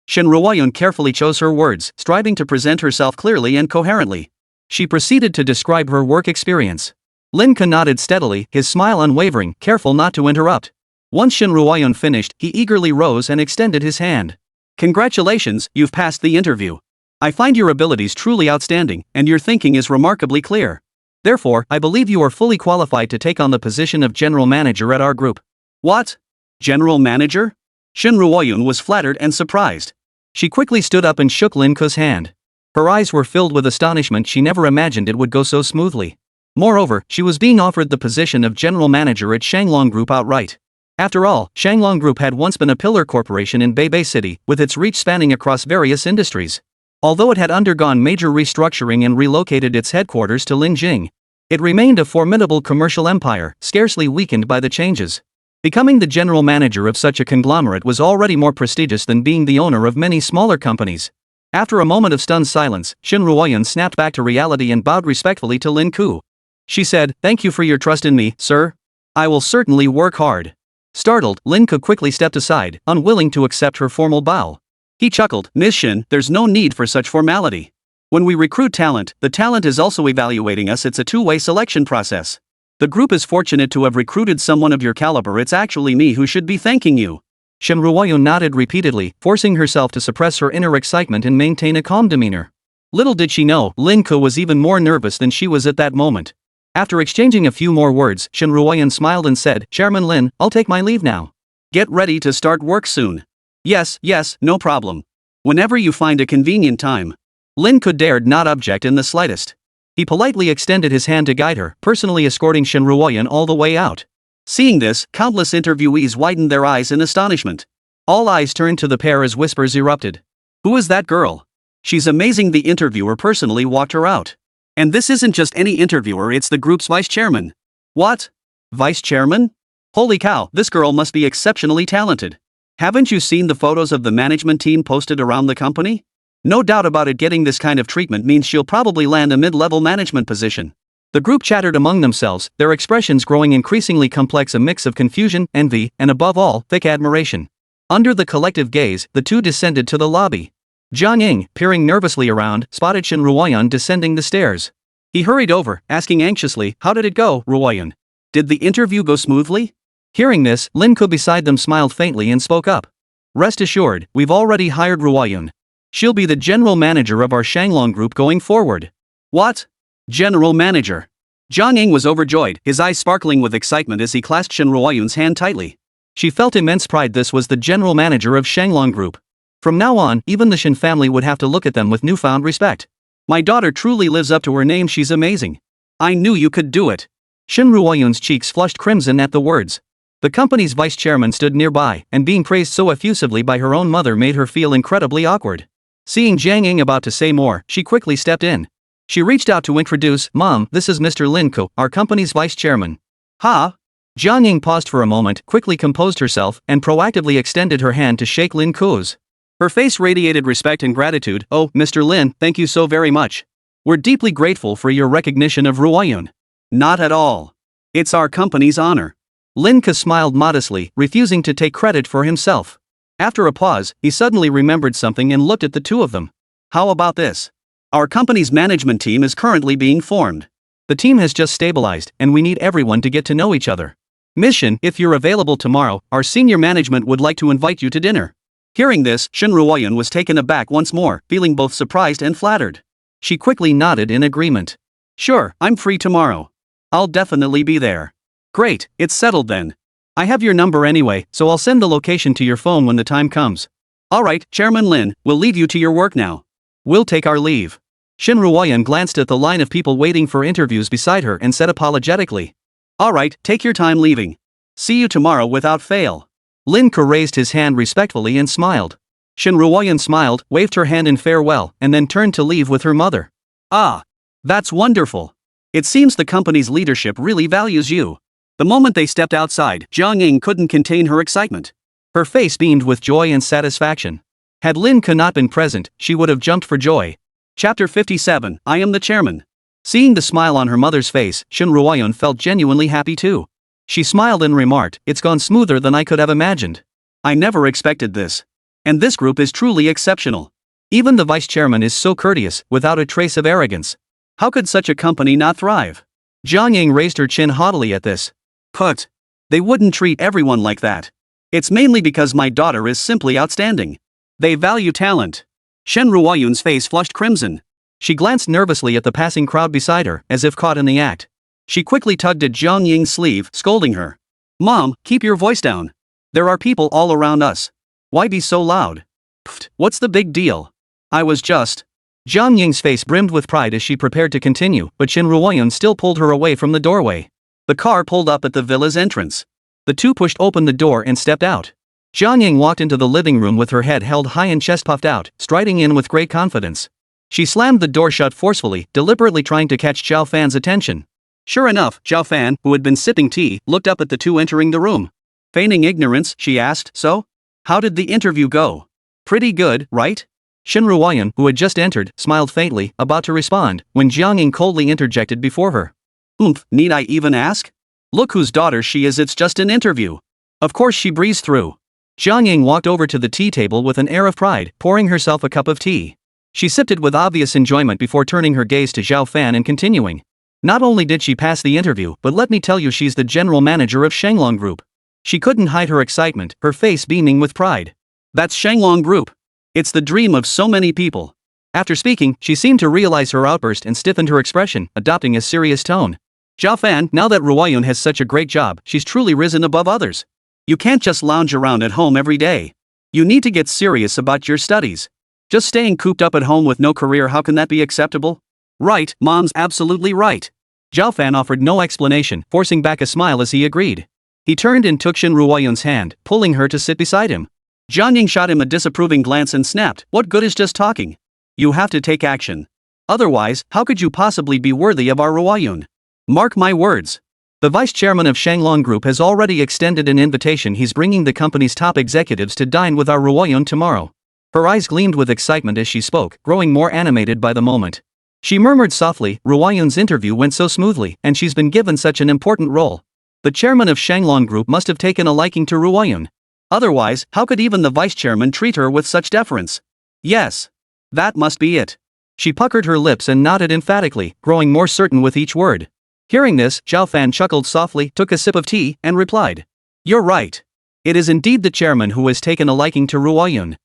Shin Ruoyun carefully chose her words, striving to present herself clearly and coherently. She proceeded to describe her work experience. Lin Ko nodded steadily, his smile unwavering, careful not to interrupt. Once Shin Ruoyun finished, he eagerly rose and extended his hand. Congratulations, you've passed the interview. I find your abilities truly outstanding, and your thinking is remarkably clear. Therefore, I believe you are fully qualified to take on the position of general manager at our group. What? General manager? Shin Ruoyun was flattered and surprised. She quickly stood up and shook Lin Ko's hand. Her eyes were filled with astonishment. She never imagined it would go so smoothly. Moreover, she was being offered the position of general manager at Shanglong Group outright. After all, Shanglong Group had once been a pillar corporation in Beibei City, with its reach spanning across various industries. Although it had undergone major restructuring and relocated its headquarters to Linjing, it remained a formidable commercial empire, scarcely weakened by the changes. Becoming the general manager of such a conglomerate was already more prestigious than being the owner of many smaller companies. After a moment of stunned silence, Shin Ruoyun snapped back to reality and bowed respectfully to Lin Ko. She said, "Thank you for your trust in me, sir. I will certainly work hard." Startled, Lin Ko quickly stepped aside, unwilling to accept her formal bow. He chuckled, "Miss Shin, there's no need for such formality. When we recruit talent, the talent is also evaluating us. It's a two-way selection process. The group is fortunate to have recruited someone of your caliber. It's actually me who should be thanking you." Shin Ruoyun nodded repeatedly, forcing herself to suppress her inner excitement and maintain a calm demeanor. Little did she know, Lin Ko was even more nervous than she was at that moment. After exchanging a few more words, Shin Ruoyun smiled and said, "Chairman Lin, I'll take my leave now. Get ready to start work soon." Yes, no problem. Whenever you find a convenient time." Lin Ko dared not object in the slightest. He politely extended his hand to guide her, personally escorting Shin Ruoyun all the way out. Seeing this, countless interviewees widened their eyes in astonishment. All eyes turned to the pair as whispers erupted. "Who is that girl? She's amazing." The interviewer personally walked her out. "And this isn't just any interviewer, it's the group's vice chairman." "What? Vice chairman? Holy cow, this girl must be exceptionally talented. Haven't you seen the photos of the management team posted around the company? No doubt about it, getting this kind of treatment means she'll probably land a mid-level management position." The group chattered among themselves, their expressions growing increasingly complex, a mix of confusion, envy, and above all, thick admiration. Under the collective gaze, the two descended to the lobby. Jiang Ying, peering nervously around, spotted Shin Ruoyun descending the stairs. He hurried over, asking anxiously, "How did it go, Ruoyun? Did the interview go smoothly?" Hearing this, Lin Ko beside them smiled faintly and spoke up. "Rest assured, we've already hired Ruoyun. She'll be the general manager of our Shanglong Group going forward." "What? General manager?" Jiang Ying was overjoyed, his eyes sparkling with excitement as he clasped Shin Ruoyun's hand tightly. She felt immense pride. This was the general manager of Shanglong Group. From now on, even the Shin family would have to look at them with newfound respect. "My daughter truly lives up to her name. She's amazing. I knew you could do it." Shin Ruoyun's cheeks flushed crimson at the words. The company's vice chairman stood nearby, and being praised so effusively by her own mother made her feel incredibly awkward. Seeing Jiang Ying about to say more, she quickly stepped in. She reached out to introduce, "Mom, this is Mr. Lin Ko, our company's vice chairman." "Ha?" Jiang Ying paused for a moment, quickly composed herself, and proactively extended her hand to shake Lin Ko's. Her face radiated respect and gratitude. "Oh, Mr. Lin, thank you so very much. We're deeply grateful for your recognition of Ruoyun." "Not at all. It's our company's honor." Lin Ke smiled modestly, refusing to take credit for himself. After a pause, he suddenly remembered something and looked at the two of them. "How about this? Our company's management team is currently being formed. The team has just stabilized, and we need everyone to get to know each other. Mission: if you're available tomorrow, our senior management would like to invite you to dinner." Hearing this, Shen Ruoyun was taken aback once more, feeling both surprised and flattered. She quickly nodded in agreement. "Sure, I'm free tomorrow. I'll definitely be there." "Great, it's settled then. I have your number anyway, so I'll send the location to your phone when the time comes." "Alright, Chairman Lin, we'll leave you to your work now. We'll take our leave." Shen Ruoyun glanced at the line of people waiting for interviews beside her and said apologetically, "Alright, take your time leaving. See you tomorrow without fail." Lin Ke raised his hand respectfully and smiled. Shen Ruoyun smiled, waved her hand in farewell, and then turned to leave with her mother. "Ah, that's wonderful. It seems the company's leadership really values you." The moment they stepped outside, Jiang Ying couldn't contain her excitement. Her face beamed with joy and satisfaction. Had Lin Ke not been present, she would have jumped for joy. Chapter 57, I am the chairman. Seeing the smile on her mother's face, Shen Ruoyun felt genuinely happy too. She smiled and remarked, "It's gone smoother than I could have imagined. I never expected this. And this group is truly exceptional. Even the vice chairman is so courteous, without a trace of arrogance. How could such a company not thrive?" Jiang Ying raised her chin haughtily at this. "Put. They wouldn't treat everyone like that. It's mainly because my daughter is simply outstanding. They value talent." Shen Ruoyun's face flushed crimson. She glanced nervously at the passing crowd beside her, as if caught in the act. She quickly tugged at Jiang Ying's sleeve, scolding her. "Mom, keep your voice down. There are people all around us. Why be so loud? Pfft, what's the big deal? I was just..." Jiang Ying's face brimmed with pride as she prepared to continue, but Shen Ruoyun still pulled her away from the doorway. The car pulled up at the villa's entrance. The two pushed open the door and stepped out. Jiang Ying walked into the living room with her head held high and chest puffed out, striding in with great confidence. She slammed the door shut forcefully, deliberately trying to catch Zhao Fan's attention. Sure enough, Zhao Fan, who had been sipping tea, looked up at the two entering the room. Feigning ignorance, she asked, "So? How did the interview go?" "Pretty good, right?" Shen Ruoyun, who had just entered, smiled faintly, about to respond, when Jiang Ying coldly interjected before her. Need I even ask? Look whose daughter she is, it's just an interview." Of course she breezed through. Jiang Ying walked over to the tea table with an air of pride, pouring herself a cup of tea. She sipped it with obvious enjoyment before turning her gaze to Zhao Fan and continuing. "Not only did she pass the interview, but let me tell you, she's the general manager of Shenglong Group." She couldn't hide her excitement, her face beaming with pride. "That's Shenglong Group. It's the dream of so many people." After speaking, she seemed to realize her outburst and stiffened her expression, adopting a serious tone. "Zhao Fan, now that Ruoyun has such a great job, she's truly risen above others. You can't just lounge around at home every day. You need to get serious about your studies. Just staying cooped up at home with no career, how can that be acceptable?" "Right, Mom's absolutely right." Zhao Fan offered no explanation, forcing back a smile as he agreed. He turned and took Shen Ruoyun's hand, pulling her to sit beside him. Jiang Ying shot him a disapproving glance and snapped, "What good is just talking? You have to take action. Otherwise, how could you possibly be worthy of our Ruoyun? Mark my words. The vice chairman of Shenglong Group has already extended an invitation. He's bringing the company's top executives to dine with our Ruoyun tomorrow." Her eyes gleamed with excitement as she spoke, growing more animated by the moment. She murmured softly, "Ruoyun's interview went so smoothly, and she's been given such an important role. The chairman of Shenglong Group must have taken a liking to Ruoyun. Otherwise, how could even the vice chairman treat her with such deference? Yes. That must be it." She puckered her lips and nodded emphatically, growing more certain with each word. Hearing this, Zhao Fan chuckled softly, took a sip of tea, and replied, "You're right. It is indeed the chairman who has taken a liking to Ruoyun."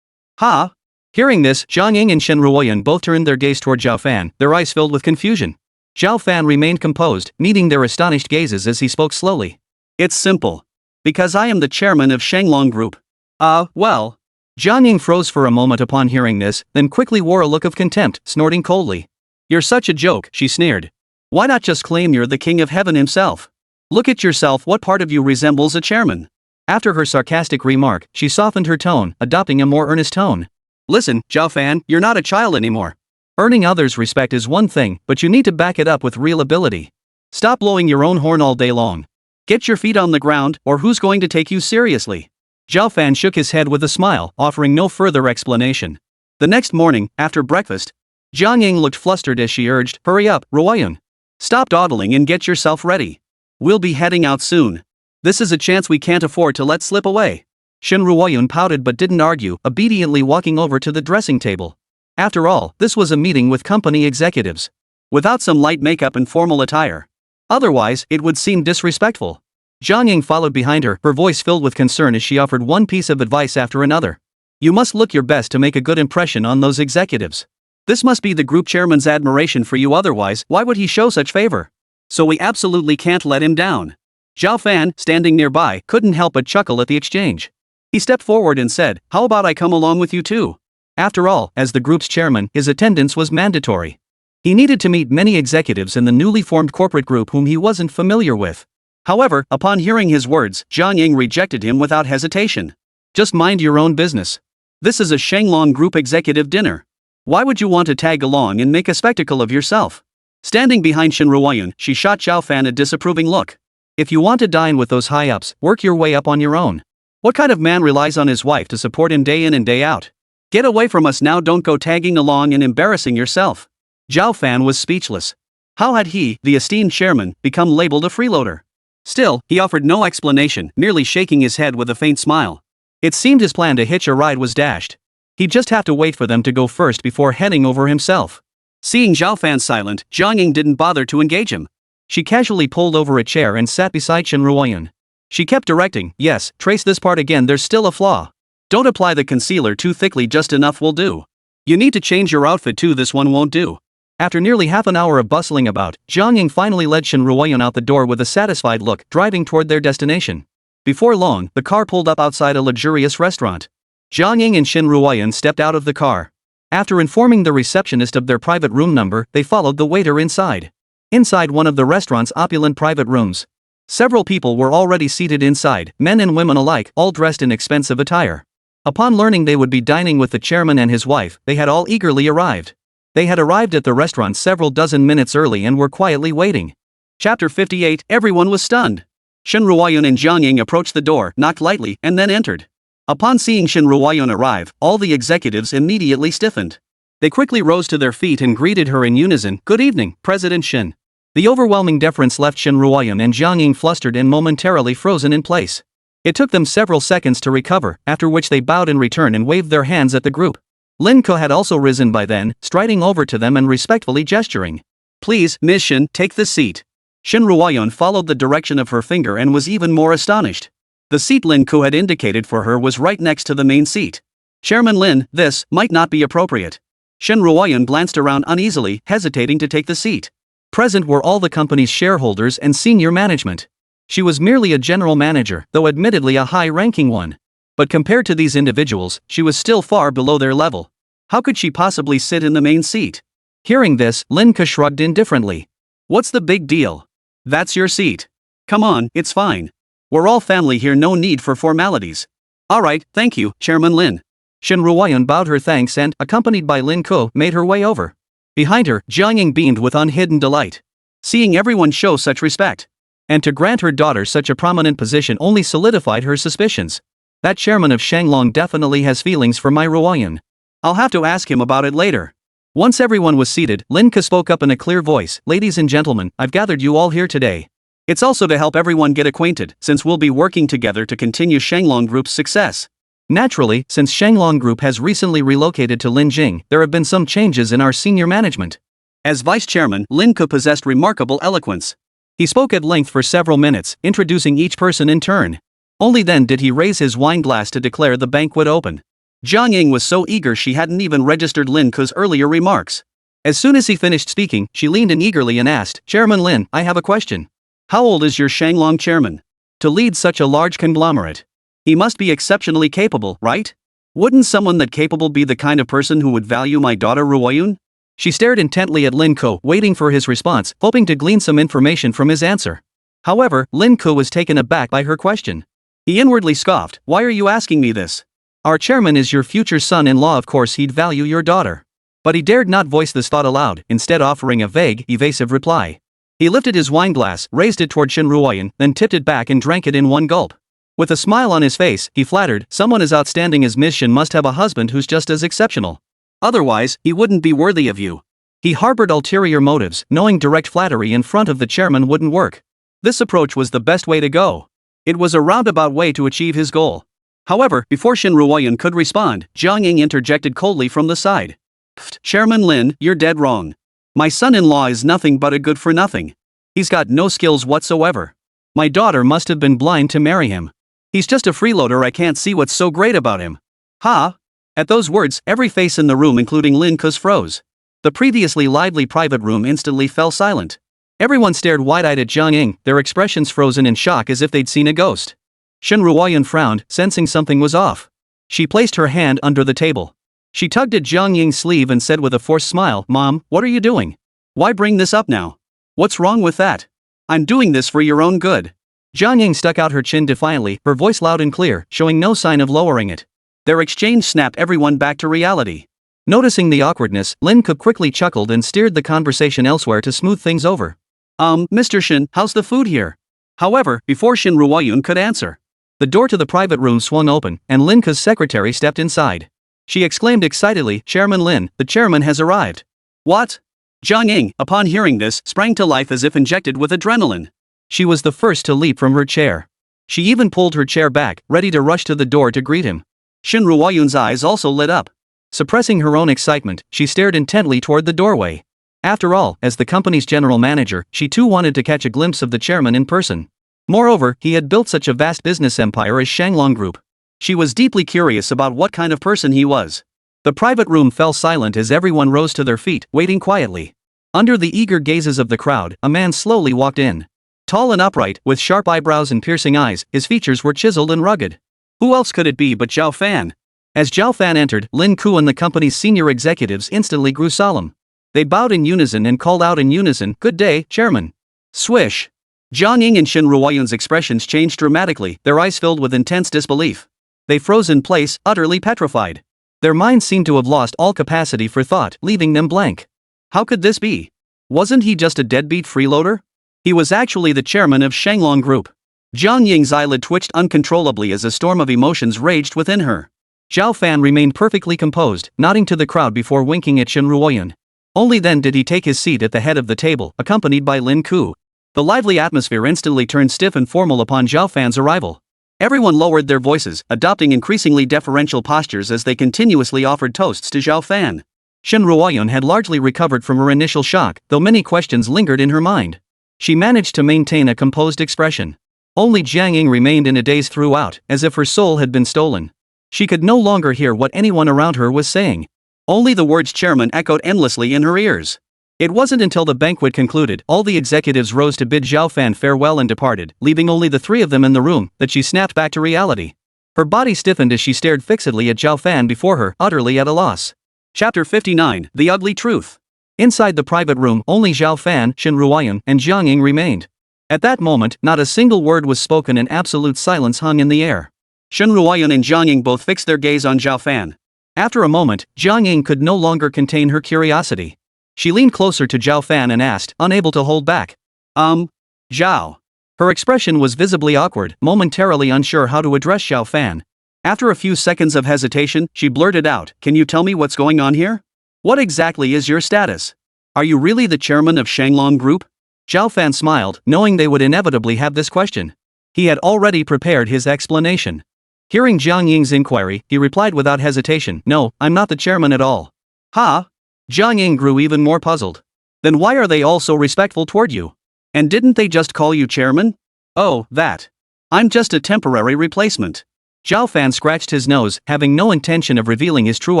"Ha?" Hearing this, Jiang Ying and Shen Ruoyun both turned their gaze toward Zhao Fan, their eyes filled with confusion. Zhao Fan remained composed, meeting their astonished gazes as he spoke slowly. "It's simple. Because I am the chairman of Shenglong Group." Well. Jiang Ying froze for a moment upon hearing this, then quickly wore a look of contempt, snorting coldly. "You're such a joke," she sneered. "Why not just claim you're the king of heaven himself? Look at yourself, what part of you resembles a chairman?" After her sarcastic remark, she softened her tone, adopting a more earnest tone. "Listen, Zhao Fan, you're not a child anymore. Earning others' respect is one thing, but you need to back it up with real ability. Stop blowing your own horn all day long. Get your feet on the ground, or who's going to take you seriously? Zhao Fan shook his head with a smile, offering no further explanation. The next morning, after breakfast, Jiang Ying looked flustered as she urged, "Hurry up, Ruoyun. Stop dawdling and get yourself ready. We'll be heading out soon. This is a chance we can't afford to let slip away." Shen Ruoyun pouted but didn't argue, obediently walking over to the dressing table. After all, this was a meeting with company executives. Without some light makeup and formal attire. Otherwise, it would seem disrespectful. Jiang Ying followed behind her voice filled with concern as she offered one piece of advice after another. "You must look your best to make a good impression on those executives. This must be the group chairman's admiration for you, otherwise, why would he show such favor? So we absolutely can't let him down." Zhao Fan, standing nearby, couldn't help but chuckle at the exchange. He stepped forward and said, "How about I come along with you too?" After all, as the group's chairman, his attendance was mandatory. He needed to meet many executives in the newly formed corporate group whom he wasn't familiar with. However, upon hearing his words, Jiang Ying rejected him without hesitation. "Just mind your own business. This is a Shenglong group executive dinner. Why would you want to tag along and make a spectacle of yourself?" Standing behind Shen Ruoyun, she shot Zhao Fan a disapproving look. "If you want to dine with those high-ups, work your way up on your own. What kind of man relies on his wife to support him day in and day out? Get away from us now, don't go tagging along and embarrassing yourself." Zhao Fan was speechless. How had he, the esteemed chairman, become labeled a freeloader? Still, he offered no explanation, merely shaking his head with a faint smile. It seemed his plan to hitch a ride was dashed. He'd just have to wait for them to go first before heading over himself. Seeing Zhao Fan silent, Jiang Ying didn't bother to engage him. She casually pulled over a chair and sat beside Shen Ruoyun. She kept directing, "Yes, trace this part again, there's still a flaw. Don't apply the concealer too thickly, just enough will do. You need to change your outfit too, this one won't do." After nearly half an hour of bustling about, Jiang Ying finally led Shen Ruoyun out the door with a satisfied look, driving toward their destination. Before long, the car pulled up outside a luxurious restaurant. Jiang Ying and Shen Ruoyun stepped out of the car. After informing the receptionist of their private room number, they followed the waiter inside. Inside one of the restaurant's opulent private rooms. Several people were already seated inside, men and women alike, all dressed in expensive attire. Upon learning they would be dining with the chairman and his wife, they had all eagerly arrived. They had arrived at the restaurant several dozen minutes early and were quietly waiting. Chapter 58. Everyone was stunned. Shen Ruoyun and Jiang Ying approached the door, knocked lightly, and then entered. Upon seeing Shen Ruoyun arrive, all the executives immediately stiffened. They quickly rose to their feet and greeted her in unison, "Good evening, President Shen." The overwhelming deference left Shen Ruoyun and Jiang Ying flustered and momentarily frozen in place. It took them several seconds to recover, after which they bowed in return and waved their hands at the group. Lin Ke had also risen by then, striding over to them and respectfully gesturing. "Please, Ms. Shen, take this seat." Shen Ruoyun followed the direction of her finger and was even more astonished. The seat Lin Ke had indicated for her was right next to the main seat. "Chairman Lin, this might not be appropriate." Shen Ruoyun glanced around uneasily, hesitating to take the seat. Present were all the company's shareholders and senior management. She was merely a general manager, though admittedly a high-ranking one. But compared to these individuals, she was still far below their level. How could she possibly sit in the main seat? Hearing this, Lin Ke shrugged indifferently. "What's the big deal? That's your seat. Come on, it's fine. We're all family here, no need for formalities." "Alright, thank you, Chairman Lin." Shen Ruoyun bowed her thanks and, accompanied by Lin Ke, made her way over. Behind her, Jiang Ying beamed with unhidden delight. Seeing everyone show such respect, and to grant her daughter such a prominent position only solidified her suspicions. That chairman of Shenglong definitely has feelings for my Ruoyun. I'll have to ask him about it later. Once everyone was seated, Lin Ke spoke up in a clear voice, "Ladies and gentlemen, I've gathered you all here today. It's also to help everyone get acquainted, since we'll be working together to continue Shenglong Group's success. Naturally, since Shenglong Group has recently relocated to Linjing, there have been some changes in our senior management." As vice chairman, Lin Ke possessed remarkable eloquence. He spoke at length for several minutes, introducing each person in turn. Only then did he raise his wine glass to declare the banquet open. Jiang Ying was so eager she hadn't even registered Lin Ke's earlier remarks. As soon as he finished speaking, she leaned in eagerly and asked, "Chairman Lin, I have a question. How old is your Shenglong chairman? To lead such a large conglomerate, he must be exceptionally capable, right? Wouldn't someone that capable be the kind of person who would value my daughter Ruoyun?" She stared intently at Lin Ke, waiting for his response, hoping to glean some information from his answer. However, Lin Ke was taken aback by her question. He inwardly scoffed, "Why are you asking me this? Our chairman is your future son-in-law, of course he'd value your daughter." But he dared not voice this thought aloud, instead offering a vague, evasive reply. He lifted his wineglass, raised it toward Shen Ruoyan, then tipped it back and drank it in one gulp. With a smile on his face, he flattered, someone as outstanding as Ms. Shen must have a husband who's just as exceptional. Otherwise, he wouldn't be worthy of you. He harbored ulterior motives, knowing direct flattery in front of the chairman wouldn't work. This approach was the best way to go. It was a roundabout way to achieve his goal. However, before Shen Ruoyan could respond, Jiang Ying interjected coldly from the side. Pfft, Chairman Lin, you're dead wrong. My son-in-law is nothing but a good-for-nothing. He's got no skills whatsoever. My daughter must have been blind to marry him. He's just a freeloader, I can't see what's so great about him. Ha! At those words, every face in the room including Lin Ku's froze. The previously lively private room instantly fell silent. Everyone stared wide-eyed at Jiang Ying, their expressions frozen in shock as if they'd seen a ghost. Shen Ruoyan frowned, sensing something was off. She placed her hand under the table. She tugged at Jiang Ying's sleeve and said with a forced smile, Mom, what are you doing? Why bring this up now? What's wrong with that? I'm doing this for your own good. Jiang Ying stuck out her chin defiantly, her voice loud and clear, showing no sign of lowering it. Their exchange snapped everyone back to reality. Noticing the awkwardness, Lin Kuo quickly chuckled and steered the conversation elsewhere to smooth things over. Mr. Shen, how's the food here? However, before Shen Ruoyan could answer, the door to the private room swung open, and Lin Kuo's secretary stepped inside. She exclaimed excitedly, Chairman Lin, the chairman has arrived. What? Jiang Ying, upon hearing this, sprang to life as if injected with adrenaline. She was the first to leap from her chair. She even pulled her chair back, ready to rush to the door to greet him. Shen Ruoyan's eyes also lit up. Suppressing her own excitement, she stared intently toward the doorway. After all, as the company's general manager, she too wanted to catch a glimpse of the chairman in person. Moreover, he had built such a vast business empire as Shanglong Group. She was deeply curious about what kind of person he was. The private room fell silent as everyone rose to their feet, waiting quietly. Under the eager gazes of the crowd, a man slowly walked in. Tall and upright, with sharp eyebrows and piercing eyes, his features were chiseled and rugged. Who else could it be but Zhao Fan? As Zhao Fan entered, Lin Kuo and the company's senior executives instantly grew solemn. They bowed in unison and called out in unison, Good day, Chairman. Swish. Jiang Ying and Shen Ruoyan's expressions changed dramatically, their eyes filled with intense disbelief. They froze in place, utterly petrified. Their minds seemed to have lost all capacity for thought, leaving them blank. How could this be? Wasn't he just a deadbeat freeloader? He was actually the chairman of Shanglong Group. Jiang Ying's eyelid twitched uncontrollably as a storm of emotions raged within her. Zhao Fan remained perfectly composed, nodding to the crowd before winking at Shen Ruoyan. Only then did he take his seat at the head of the table, accompanied by Lin Kuo. The lively atmosphere instantly turned stiff and formal upon Zhao Fan's arrival. Everyone lowered their voices, adopting increasingly deferential postures as they continuously offered toasts to Zhao Fan. Shen Ruoyan had largely recovered from her initial shock, though many questions lingered in her mind. She managed to maintain a composed expression. Only Jiang Ying remained in a daze throughout, as if her soul had been stolen. She could no longer hear what anyone around her was saying. Only the words chairman echoed endlessly in her ears. It wasn't until the banquet concluded, all the executives rose to bid Zhao Fan farewell and departed, leaving only the three of them in the room, that she snapped back to reality. Her body stiffened as she stared fixedly at Zhao Fan before her, utterly at a loss. Chapter 59, The Ugly Truth. Inside the private room, only Zhao Fan, Shen Ruoyan, and Jiang Ying remained. At that moment, not a single word was spoken and absolute silence hung in the air. Shen Ruoyan and Jiang Ying both fixed their gaze on Zhao Fan. After a moment, Jiang Ying could no longer contain her curiosity. She leaned closer to Zhao Fan and asked, unable to hold back. Zhao. Her expression was visibly awkward, momentarily unsure how to address Zhao Fan. After a few seconds of hesitation, she blurted out, Can you tell me what's going on here? What exactly is your status? Are you really the chairman of Shanglong Group? Zhao Fan smiled, knowing they would inevitably have this question. He had already prepared his explanation. Hearing Jiang Ying's inquiry, he replied without hesitation, No, I'm not the chairman at all. Ha? Jiang Ying grew even more puzzled. Then why are they all so respectful toward you? And didn't they just call you chairman? Oh, that. I'm just a temporary replacement. Zhao Fan scratched his nose, having no intention of revealing his true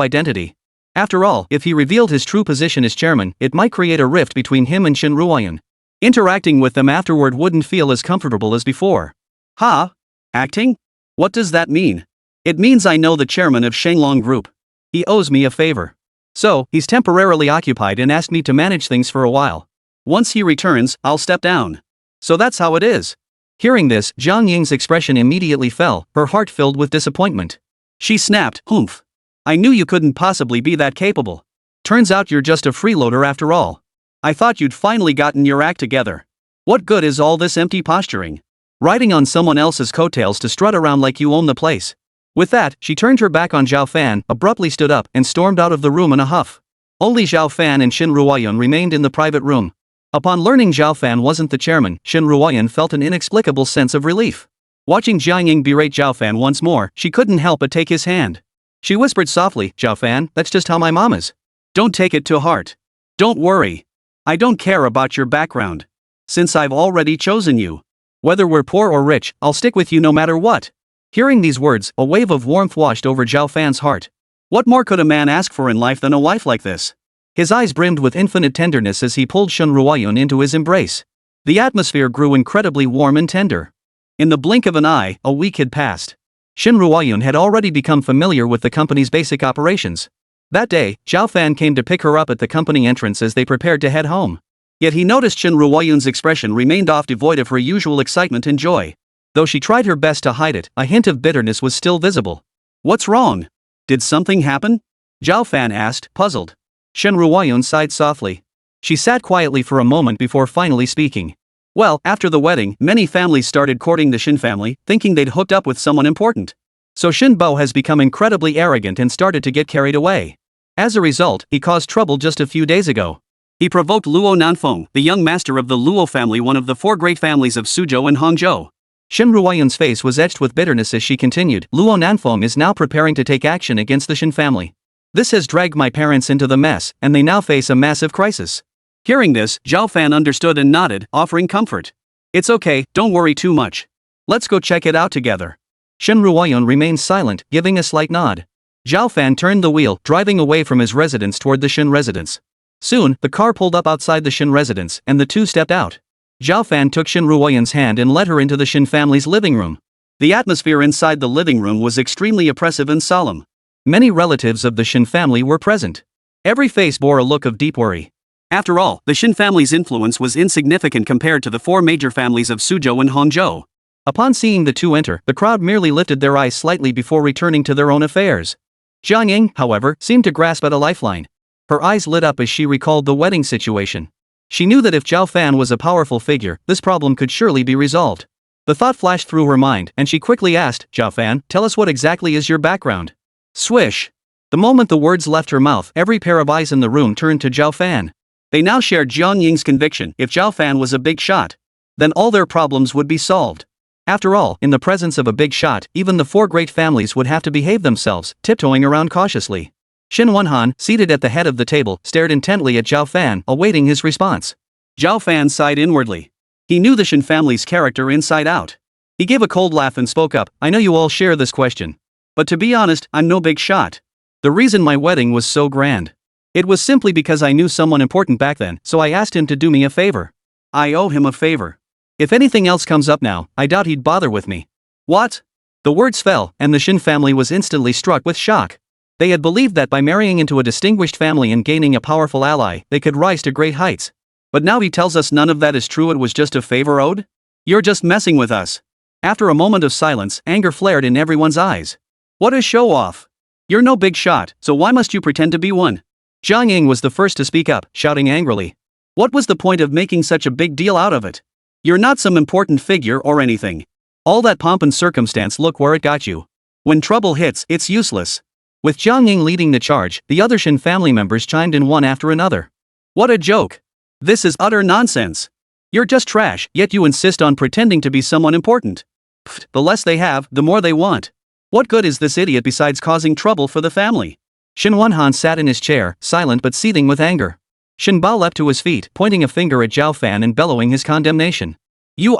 identity. After all, if he revealed his true position as chairman, it might create a rift between him and Shen Ruoyan. Interacting with them afterward wouldn't feel as comfortable as before. Ha? Acting? What does that mean? It means I know the chairman of Shanglong Group. He owes me a favor. So, he's temporarily occupied and asked me to manage things for a while. Once he returns, I'll step down. So that's how it is. Hearing this, Jiang Ying's expression immediately fell, her heart filled with disappointment. She snapped, Humph. I knew you couldn't possibly be that capable. Turns out you're just a freeloader after all. I thought you'd finally gotten your act together. What good is all this empty posturing? Riding on someone else's coattails to strut around like you own the place. With that, she turned her back on Zhao Fan, abruptly stood up, and stormed out of the room in a huff. Only Zhao Fan and Shin Ruoyun remained in the private room. Upon learning Zhao Fan wasn't the chairman, Shin Ruoyun felt an inexplicable sense of relief. Watching Jiang Ying berate Zhao Fan once more, she couldn't help but take his hand. She whispered softly, "Zhao Fan, that's just how my mom is. Don't take it to heart. Don't worry. I don't care about your background. Since I've already chosen you. Whether we're poor or rich, I'll stick with you no matter what." Hearing these words, a wave of warmth washed over Zhao Fan's heart. What more could a man ask for in life than a wife like this? His eyes brimmed with infinite tenderness as he pulled Shin Ruoyun into his embrace. The atmosphere grew incredibly warm and tender. In the blink of an eye, a week had passed. Shin Ruoyun had already become familiar with the company's basic operations. That day, Zhao Fan came to pick her up at the company entrance as they prepared to head home. Yet he noticed Shin Ruoyun's expression remained off, devoid of her usual excitement and joy. Though she tried her best to hide it, a hint of bitterness was still visible. "What's wrong? Did something happen?" Zhao Fan asked, puzzled. Shin Ruoyun sighed softly. She sat quietly for a moment before finally speaking. "Well, after the wedding, many families started courting the Shin family, thinking they'd hooked up with someone important. So Shin Bo has become incredibly arrogant and started to get carried away. As a result, he caused trouble just a few days ago. He provoked Luo Nanfeng, the young master of the Luo family, one of the four great families of Suzhou and Hangzhou." Shin Ruoyun's face was etched with bitterness as she continued, "Luo Nanfeng is now preparing to take action against the Shin family. This has dragged my parents into the mess, and they now face a massive crisis." Hearing this, Zhao Fan understood and nodded, offering comfort. "It's okay, don't worry too much. Let's go check it out together." Shin Ruoyun remained silent, giving a slight nod. Zhao Fan turned the wheel, driving away from his residence toward the Shin residence. Soon, the car pulled up outside the Shin residence, and the two stepped out. Zhao Fan took Shin Ruoyun's hand and led her into the Shin family's living room. The atmosphere inside the living room was extremely oppressive and solemn. Many relatives of the Shin family were present. Every face bore a look of deep worry. After all, the Shin family's influence was insignificant compared to the four major families of Suzhou and Hangzhou. Upon seeing the two enter, the crowd merely lifted their eyes slightly before returning to their own affairs. Jiang Ying, however, seemed to grasp at a lifeline. Her eyes lit up as she recalled the wedding situation. She knew that if Zhao Fan was a powerful figure, this problem could surely be resolved. The thought flashed through her mind, and she quickly asked, "Zhao Fan, tell us what exactly is your background?" Swish! The moment the words left her mouth, every pair of eyes in the room turned to Zhao Fan. They now shared Jiang Ying's conviction: if Zhao Fan was a big shot, then all their problems would be solved. After all, in the presence of a big shot, even the four great families would have to behave themselves, tiptoeing around cautiously. Shin Wenhan, seated at the head of the table, stared intently at Zhao Fan, awaiting his response. Zhao Fan sighed inwardly. He knew the Shin family's character inside out. He gave a cold laugh and spoke up, "I know you all share this question. But to be honest, I'm no big shot. The reason my wedding was so grand. It was simply because I knew someone important back then, so I asked him to do me a favor. I owe him a favor. If anything else comes up now, I doubt he'd bother with me." What? The words fell, and the Shin family was instantly struck with shock. They had believed that by marrying into a distinguished family and gaining a powerful ally, they could rise to great heights. But now he tells us none of that is true. It was just a favor owed? You're just messing with us. After a moment of silence, anger flared in everyone's eyes. What a show-off. You're no big shot, so why must you pretend to be one? Jiang Ying was the first to speak up, shouting angrily. What was the point of making such a big deal out of it? You're not some important figure or anything. All that pomp and circumstance, look where it got you. When trouble hits, it's useless. With Jiang Ying leading the charge, the other Shin family members chimed in one after another. What a joke. This is utter nonsense. You're just trash, yet you insist on pretending to be someone important. Pfft, the less they have, the more they want. What good is this idiot besides causing trouble for the family? Shin Wenhan sat in his chair, silent but seething with anger. Shin Bao leapt to his feet, pointing a finger at Zhao Fan and bellowing his condemnation. You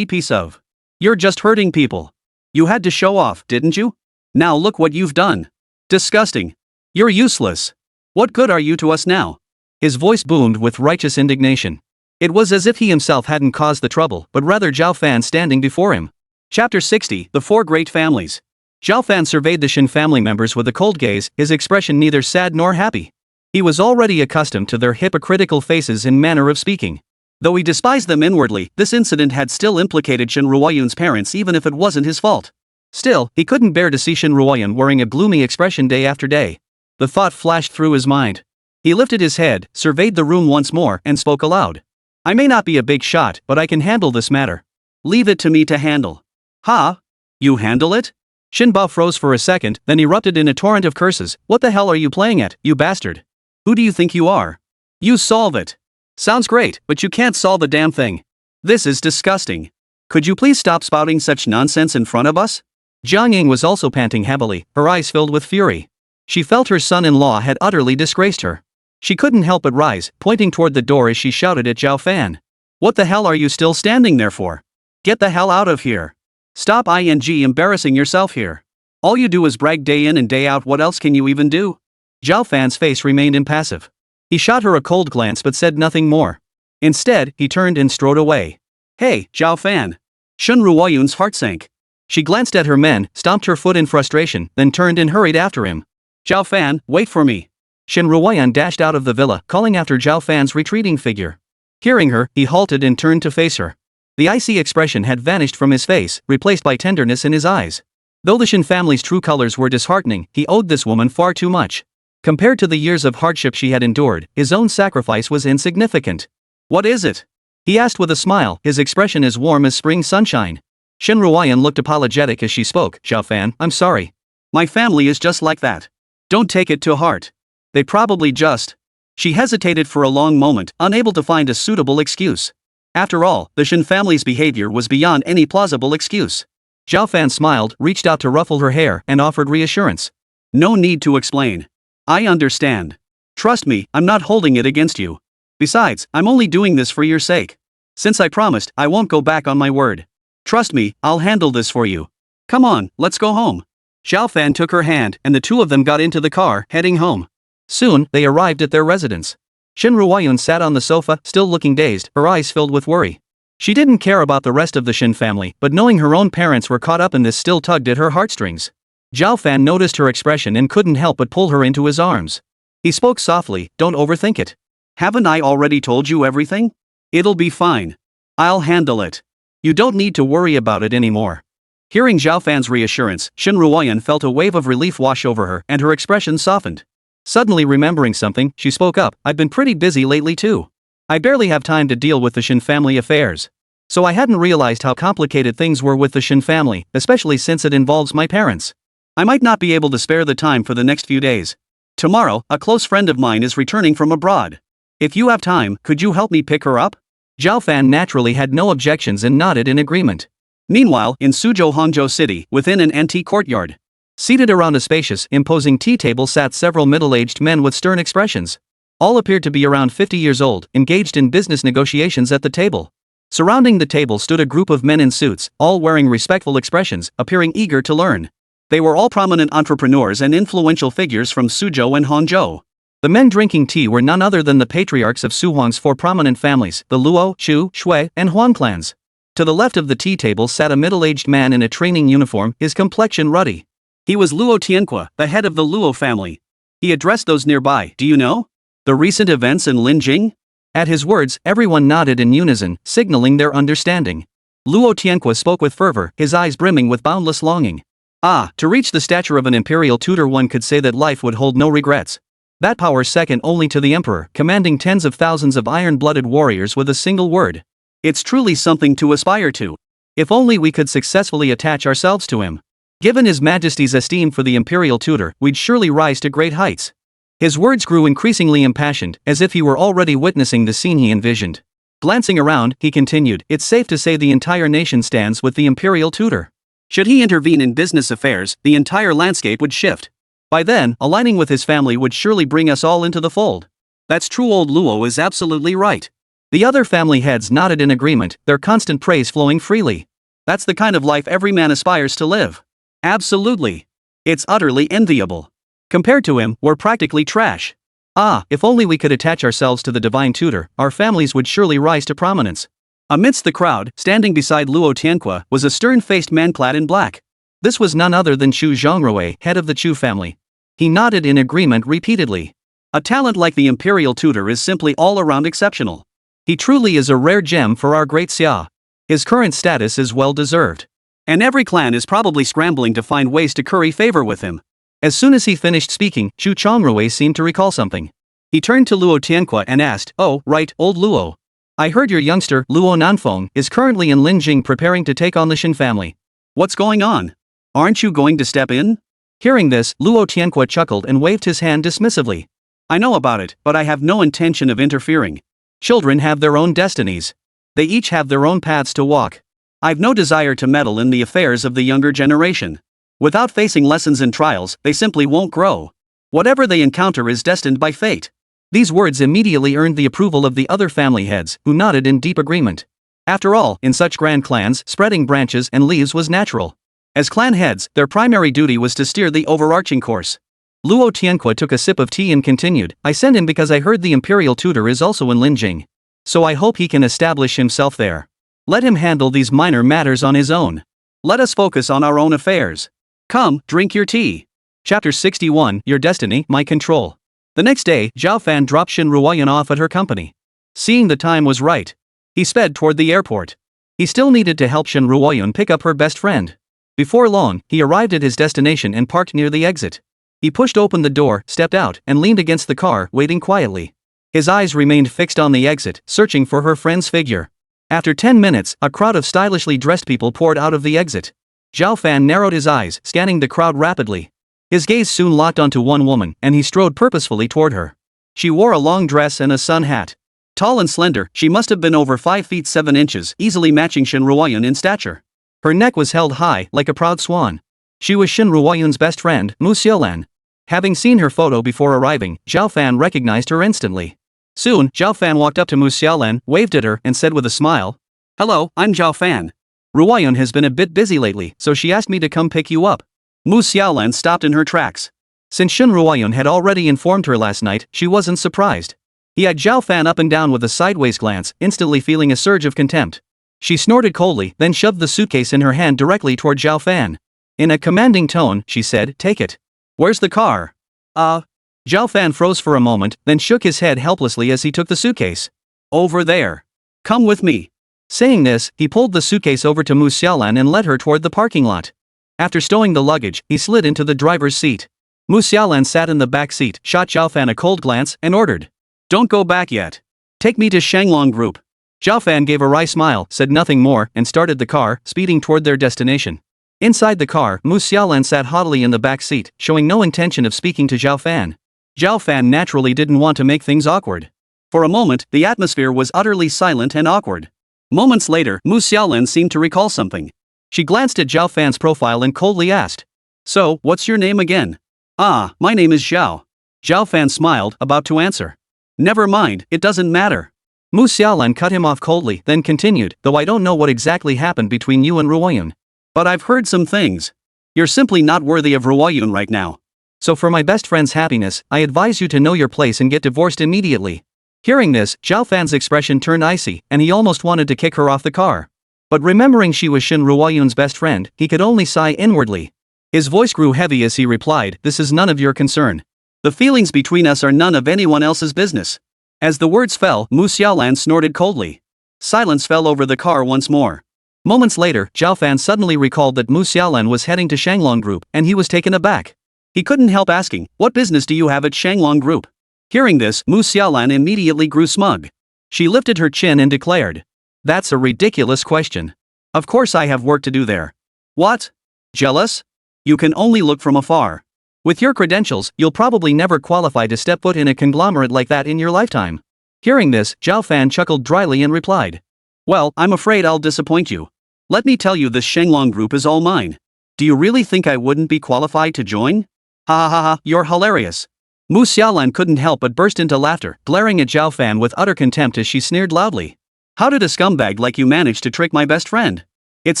piece of. You're just hurting people. You had to show off, didn't you? Now look what you've done. Disgusting. You're useless. What good are you to us now? His voice boomed with righteous indignation. It was as if he himself hadn't caused the trouble, but rather Zhao Fan standing before him. Chapter 60, The Four Great Families. Zhao Fan surveyed the Shin family members with a cold gaze, his expression neither sad nor happy. He was already accustomed to their hypocritical faces and manner of speaking. Though he despised them inwardly, this incident had still implicated Shin Ruoyun's parents, even if it wasn't his fault. Still, he couldn't bear to see Shin Ruoyun wearing a gloomy expression day after day. The thought flashed through his mind. He lifted his head, surveyed the room once more, and spoke aloud. I may not be a big shot, but I can handle this matter. Leave it to me to handle. Ha? You handle it? Shinba froze for a second, then erupted in a torrent of curses. What the hell are you playing at, you bastard? Who do you think you are? You solve it. Sounds great, but you can't solve the damn thing. This is disgusting. Could you please stop spouting such nonsense in front of us? Jiang Ying was also panting heavily, her eyes filled with fury. She felt her son-in-law had utterly disgraced her. She couldn't help but rise, pointing toward the door as she shouted at Zhao Fan. What the hell are you still standing there for? Get the hell out of here. Stop embarrassing yourself here. All you do is brag day in and day out. What else can you even do? Zhao Fan's face remained impassive. He shot her a cold glance but said nothing more. Instead, he turned and strode away. Hey, Zhao Fan. Shun Ruoyun's heart sank. She glanced at her men, stomped her foot in frustration, then turned and hurried after him. Zhao Fan, wait for me. Shen Ruoyun dashed out of the villa, calling after Zhao Fan's retreating figure. Hearing her, he halted and turned to face her. The icy expression had vanished from his face, replaced by tenderness in his eyes. Though the Shen family's true colors were disheartening, he owed this woman far too much. Compared to the years of hardship she had endured, his own sacrifice was insignificant. What is it? He asked with a smile, his expression as warm as spring sunshine. Shen Ruoyun looked apologetic as she spoke. Zhao Fan, I'm sorry. My family is just like that. Don't take it to heart. They probably just... She hesitated for a long moment, unable to find a suitable excuse. After all, the Shen family's behavior was beyond any plausible excuse. Zhao Fan smiled, reached out to ruffle her hair, and offered reassurance. No need to explain. I understand. Trust me, I'm not holding it against you. Besides, I'm only doing this for your sake. Since I promised, I won't go back on my word. Trust me, I'll handle this for you. Come on, let's go home. Zhao Fan took her hand, and the two of them got into the car, heading home. Soon, they arrived at their residence. Shen Ruoyun sat on the sofa, still looking dazed, her eyes filled with worry. She didn't care about the rest of the Shen family, but knowing her own parents were caught up in this still tugged at her heartstrings. Zhao Fan noticed her expression and couldn't help but pull her into his arms. He spoke softly, don't overthink it. Haven't I already told you everything? It'll be fine. I'll handle it. You don't need to worry about it anymore. Hearing Zhao Fan's reassurance, Shen Ruoyun felt a wave of relief wash over her and her expression softened. Suddenly remembering something, she spoke up, I've been pretty busy lately too. I barely have time to deal with the Shen family affairs. So I hadn't realized how complicated things were with the Shen family, especially since it involves my parents. I might not be able to spare the time for the next few days. Tomorrow, a close friend of mine is returning from abroad. If you have time, could you help me pick her up? Zhao Fan naturally had no objections and nodded in agreement. Meanwhile, in Suzhou Hangzhou City, within an antique courtyard. Seated around a spacious, imposing tea table sat several middle-aged men with stern expressions. All appeared to be around 50 years old, engaged in business negotiations at the table. Surrounding the table stood a group of men in suits, all wearing respectful expressions, appearing eager to learn. They were all prominent entrepreneurs and influential figures from Suzhou and Hangzhou. The men drinking tea were none other than the patriarchs of Su Huang's four prominent families, the Luo, Chu, Shui, and Huang clans. To the left of the tea table sat a middle-aged man in a training uniform, his complexion ruddy. He was Luo Tianqua, the head of the Luo family. He addressed those nearby. Do you know the recent events in Linjing? At his words, everyone nodded in unison, signaling their understanding. Luo Tianqua spoke with fervor, his eyes brimming with boundless longing. Ah, to reach the stature of an imperial tutor, one could say that life would hold no regrets. That power second only to the emperor, commanding tens of thousands of iron-blooded warriors with a single word. It's truly something to aspire to. If only we could successfully attach ourselves to him. Given His Majesty's esteem for the imperial tutor, we'd surely rise to great heights. His words grew increasingly impassioned, as if he were already witnessing the scene he envisioned. Glancing around, he continued, it's safe to say the entire nation stands with the imperial tutor. Should he intervene in business affairs, the entire landscape would shift. By then, aligning with his family would surely bring us all into the fold. That's true, old Luo is absolutely right. The other family heads nodded in agreement, their constant praise flowing freely. That's the kind of life every man aspires to live. Absolutely. It's utterly enviable. Compared to him, we're practically trash. Ah, if only we could attach ourselves to the divine tutor, our families would surely rise to prominence. Amidst the crowd, standing beside Luo Tianqua, was a stern-faced man clad in black. This was none other than Chu Zhongrui, head of the Chu family. He nodded in agreement repeatedly. A talent like the imperial tutor is simply all-around exceptional. He truly is a rare gem for our great Xia. His current status is well-deserved. And every clan is probably scrambling to find ways to curry favor with him. As soon as he finished speaking, Chu Zhongrui seemed to recall something. He turned to Luo Tianque and asked, "Oh, right, old Luo. I heard your youngster, Luo Nanfeng, is currently in Linjing preparing to take on the Shin family. What's going on? Aren't you going to step in?" Hearing this, Luo Tianque chuckled and waved his hand dismissively. "I know about it, but I have no intention of interfering. Children have their own destinies. They each have their own paths to walk. I've no desire to meddle in the affairs of the younger generation. Without facing lessons and trials, they simply won't grow. Whatever they encounter is destined by fate." These words immediately earned the approval of the other family heads, who nodded in deep agreement. After all, in such grand clans, spreading branches and leaves was natural. As clan heads, their primary duty was to steer the overarching course. Luo Tianque took a sip of tea and continued, "I sent him because I heard the imperial tutor is also in Linjing. So I hope he can establish himself there. Let him handle these minor matters on his own. Let us focus on our own affairs. Come, drink your tea." Chapter 61, Your Destiny, My Control. The next day, Zhao Fan dropped Shin Ruoyan off at her company. Seeing the time was right, he sped toward the airport. He still needed to help Shin Ruoyan pick up her best friend. Before long, he arrived at his destination and parked near the exit. He pushed open the door, stepped out, and leaned against the car, waiting quietly. His eyes remained fixed on the exit, searching for her friend's figure. After 10 minutes, a crowd of stylishly dressed people poured out of the exit. Zhao Fan narrowed his eyes, scanning the crowd rapidly. His gaze soon locked onto one woman, and he strode purposefully toward her. She wore a long dress and a sun hat. Tall and slender, she must have been over 5 feet 7 inches, easily matching Shin Ruoyan in stature. Her neck was held high, like a proud swan. She was Shin Ruoyan's best friend, Mu Xiaolan. Having seen her photo before arriving, Zhao Fan recognized her instantly. Soon, Zhao Fan walked up to Mu Xiaolan, waved at her, and said with a smile, "Hello, I'm Zhao Fan. Ruoyan has been a bit busy lately, so she asked me to come pick you up." Mu Xiaolan stopped in her tracks. Since Shin Ruoyan had already informed her last night, she wasn't surprised. He had Zhao Fan up and down with a sideways glance, instantly feeling a surge of contempt. She snorted coldly, then shoved the suitcase in her hand directly toward Zhao Fan. In a commanding tone, she said, "Take it. Where's the car?" Zhao Fan froze for a moment, then shook his head helplessly as he took the suitcase. "Over there. Come with me." Saying this, he pulled the suitcase over to Mu Xiaolan and led her toward the parking lot. After stowing the luggage, he slid into the driver's seat. Mu Xiaolan sat in the back seat, shot Zhao Fan a cold glance, and ordered, "Don't go back yet. Take me to Shanglong Group." Zhao Fan gave a wry smile, said nothing more, and started the car, speeding toward their destination. Inside the car, Mu Xiaolan sat haughtily in the back seat, showing no intention of speaking to Zhao Fan. Zhao Fan naturally didn't want to make things awkward. For a moment, the atmosphere was utterly silent and awkward. Moments later, Mu Xiaolan seemed to recall something. She glanced at Zhao Fan's profile and coldly asked, "So, what's your name again?" "Ah, my name is Zhao." Zhao Fan smiled, about to answer. "Never mind, it doesn't matter." Mu Xiaolan cut him off coldly, then continued, "Though I don't know what exactly happened between you and Ruoyan. But I've heard some things. You're simply not worthy of Ruoyan right now. So for my best friend's happiness, I advise you to know your place and get divorced immediately." Hearing this, Zhao Fan's expression turned icy, and he almost wanted to kick her off the car. But remembering she was Shin Ruoyan's best friend, he could only sigh inwardly. His voice grew heavy as he replied, "This is none of your concern. The feelings between us are none of anyone else's business." As the words fell, Mu Xiaolan snorted coldly. Silence fell over the car once more. Moments later, Zhao Fan suddenly recalled that Mu Xiaolan was heading to Shanglong Group, and he was taken aback. He couldn't help asking, "What business do you have at Shanglong Group?" Hearing this, Mu Xiaolan immediately grew smug. She lifted her chin and declared, "That's a ridiculous question. Of course I have work to do there." "What? Jealous? You can only look from afar. With your credentials, you'll probably never qualify to step foot in a conglomerate like that in your lifetime." Hearing this, Zhao Fan chuckled dryly and replied, "Well, I'm afraid I'll disappoint you. Let me tell you, this Shanglong Group is all mine. Do you really think I wouldn't be qualified to join? Ha ha ha ha, you're hilarious." Mu Xiaolan couldn't help but burst into laughter, glaring at Zhao Fan with utter contempt as she sneered loudly. "How did a scumbag like you manage to trick my best friend? It's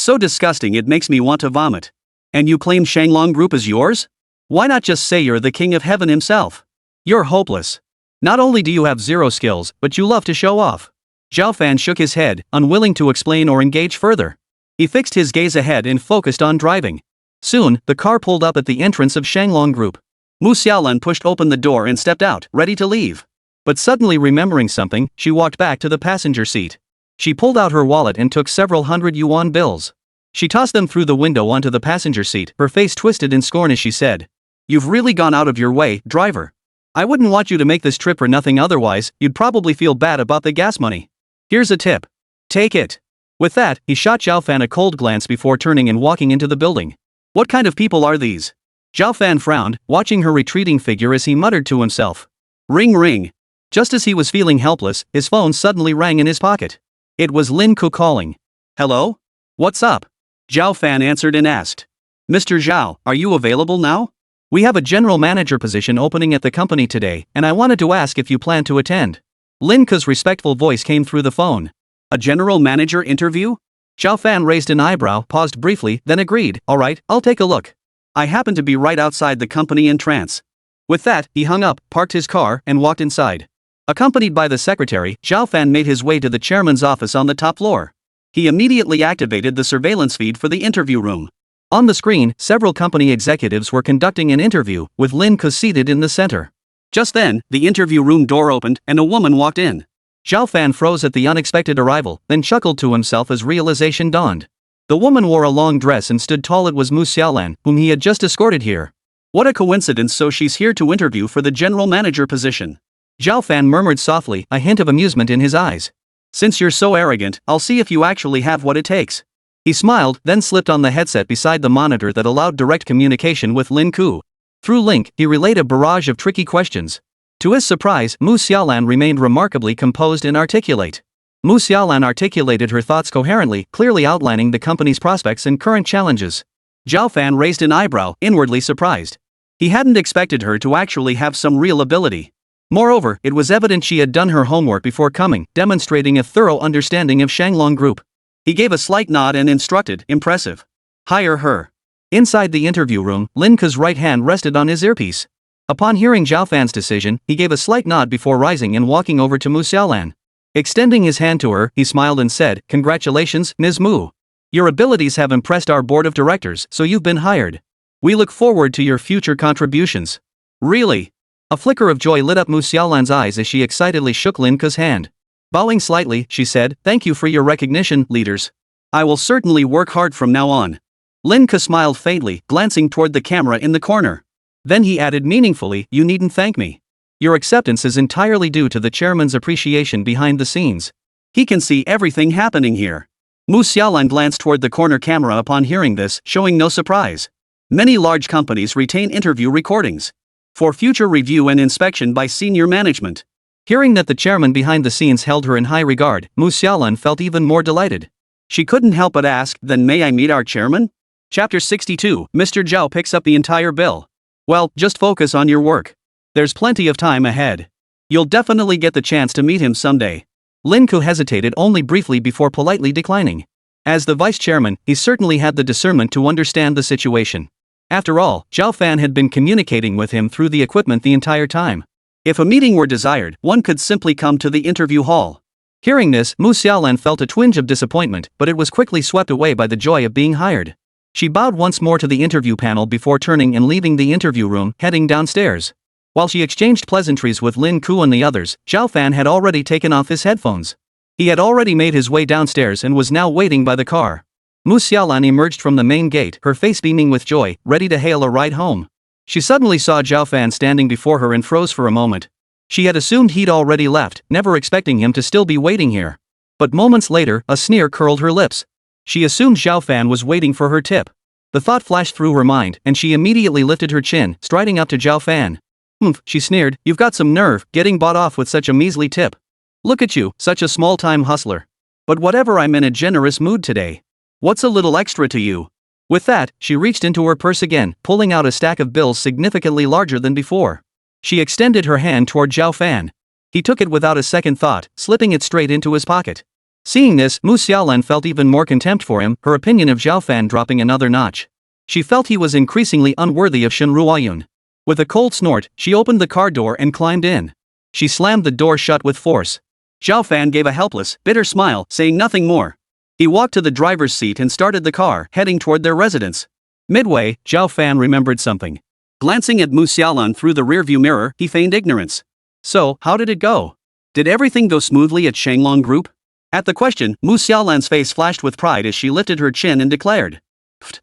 so disgusting it makes me want to vomit. And you claim Shanglong Group is yours? Why not just say you're the king of heaven himself? You're hopeless. Not only do you have zero skills, but you love to show off." Zhao Fan shook his head, unwilling to explain or engage further. He fixed his gaze ahead and focused on driving. Soon, the car pulled up at the entrance of Shanglong Group. Mu Xiaolan pushed open the door and stepped out, ready to leave. But suddenly remembering something, she walked back to the passenger seat. She pulled out her wallet and took several hundred yuan bills. She tossed them through the window onto the passenger seat, her face twisted in scorn as she said, "You've really gone out of your way, driver. I wouldn't want you to make this trip or nothing, otherwise, you'd probably feel bad about the gas money. Here's a tip. Take it. With that, he shot Zhao Fan a cold glance before turning and walking into the building. What kind of people are these? Zhao Fan frowned, watching her retreating figure as he muttered to himself. Ring ring. Just as he was feeling helpless, his phone suddenly rang in his pocket. It was Lin Ku calling. Hello? What's up? Zhao Fan answered and asked. Mr. Zhao, are you available now? We have a general manager position opening at the company today, and I wanted to ask if you plan to attend. Lin Ku's respectful voice came through the phone. A general manager interview? Zhao Fan raised an eyebrow, paused briefly, then agreed. Alright, I'll take a look. I happen to be right outside the company entrance. With that, he hung up, parked his car, and walked inside. Accompanied by the secretary, Zhao Fan made his way to the chairman's office on the top floor. He immediately activated the surveillance feed for the interview room. On the screen, several company executives were conducting an interview, with Lin Ku seated in the center. Just then, the interview room door opened, and a woman walked in. Zhao Fan froze at the unexpected arrival, then chuckled to himself as realization dawned. The woman wore a long dress and stood tall. It was Mu Xiaolan, whom he had just escorted here. What a coincidence, so she's here to interview for the general manager position. Zhao Fan murmured softly, a hint of amusement in his eyes. Since you're so arrogant, I'll see if you actually have what it takes. He smiled, then slipped on the headset beside the monitor that allowed direct communication with Lin Ku. Through Link, he relayed a barrage of tricky questions. To his surprise, Mu Xiaolan remained remarkably composed and articulate. Mu Xiaolan articulated her thoughts coherently, clearly outlining the company's prospects and current challenges. Zhao Fan raised an eyebrow, inwardly surprised. He hadn't expected her to actually have some real ability. Moreover, it was evident she had done her homework before coming, demonstrating a thorough understanding of Shanglong Group. He gave a slight nod and instructed, impressive. Hire her. Inside the interview room, Lin Ku's right hand rested on his earpiece. Upon hearing Zhao Fan's decision, he gave a slight nod before rising and walking over to Mu Xiaolan. Extending his hand to her, he smiled and said, Congratulations, Ms. Mu. Your abilities have impressed our board of directors, so you've been hired. We look forward to your future contributions. Really? A flicker of joy lit up Mu Xiaolan's eyes as she excitedly shook Lin Ku's hand. Bowing slightly, she said, Thank you for your recognition, leaders. I will certainly work hard from now on. Lin Ku smiled faintly, glancing toward the camera in the corner. Then he added meaningfully, You needn't thank me. Your acceptance is entirely due to the chairman's appreciation behind the scenes. He can see everything happening here. Mu Xiaolan glanced toward the corner camera upon hearing this, showing no surprise. Many large companies retain interview recordings for future review and inspection by senior management. Hearing that the chairman behind the scenes held her in high regard, Mu Xiaolan felt even more delighted. She couldn't help but ask, Then may I meet our chairman? Chapter 62, Mr. Zhao picks up the entire bill. Well, just focus on your work. There's plenty of time ahead. You'll definitely get the chance to meet him someday. Lin Ku hesitated only briefly before politely declining. As the vice chairman, he certainly had the discernment to understand the situation. After all, Zhao Fan had been communicating with him through the equipment the entire time. If a meeting were desired, one could simply come to the interview hall. Hearing this, Mu Xiaolan felt a twinge of disappointment, but it was quickly swept away by the joy of being hired. She bowed once more to the interview panel before turning and leaving the interview room, heading downstairs. While she exchanged pleasantries with Lin Ku and the others, Zhao Fan had already taken off his headphones. He had already made his way downstairs and was now waiting by the car. Mu Xiaolan emerged from the main gate, her face beaming with joy, ready to hail a ride home. She suddenly saw Zhao Fan standing before her and froze for a moment. She had assumed he'd already left, never expecting him to still be waiting here. But moments later, a sneer curled her lips. She assumed Zhao Fan was waiting for her tip. The thought flashed through her mind, and she immediately lifted her chin, striding up to Zhao Fan. Humph, she sneered, you've got some nerve, getting bought off with such a measly tip. Look at you, such a small-time hustler. But whatever, I'm in a generous mood today. What's a little extra to you? With that, she reached into her purse again, pulling out a stack of bills significantly larger than before. She extended her hand toward Zhao Fan. He took it without a second thought, slipping it straight into his pocket. Seeing this, Mu Xiaolan felt even more contempt for him, her opinion of Zhao Fan dropping another notch. She felt he was increasingly unworthy of Shen Ruoyun. With a cold snort, she opened the car door and climbed in. She slammed the door shut with force. Zhao Fan gave a helpless, bitter smile, saying nothing more. He walked to the driver's seat and started the car, heading toward their residence. Midway, Zhao Fan remembered something. Glancing at Mu Xiaolan through the rearview mirror, he feigned ignorance. So, how did it go? Did everything go smoothly at Shanglong Group? At the question, Mu Xiaolan's face flashed with pride as she lifted her chin and declared.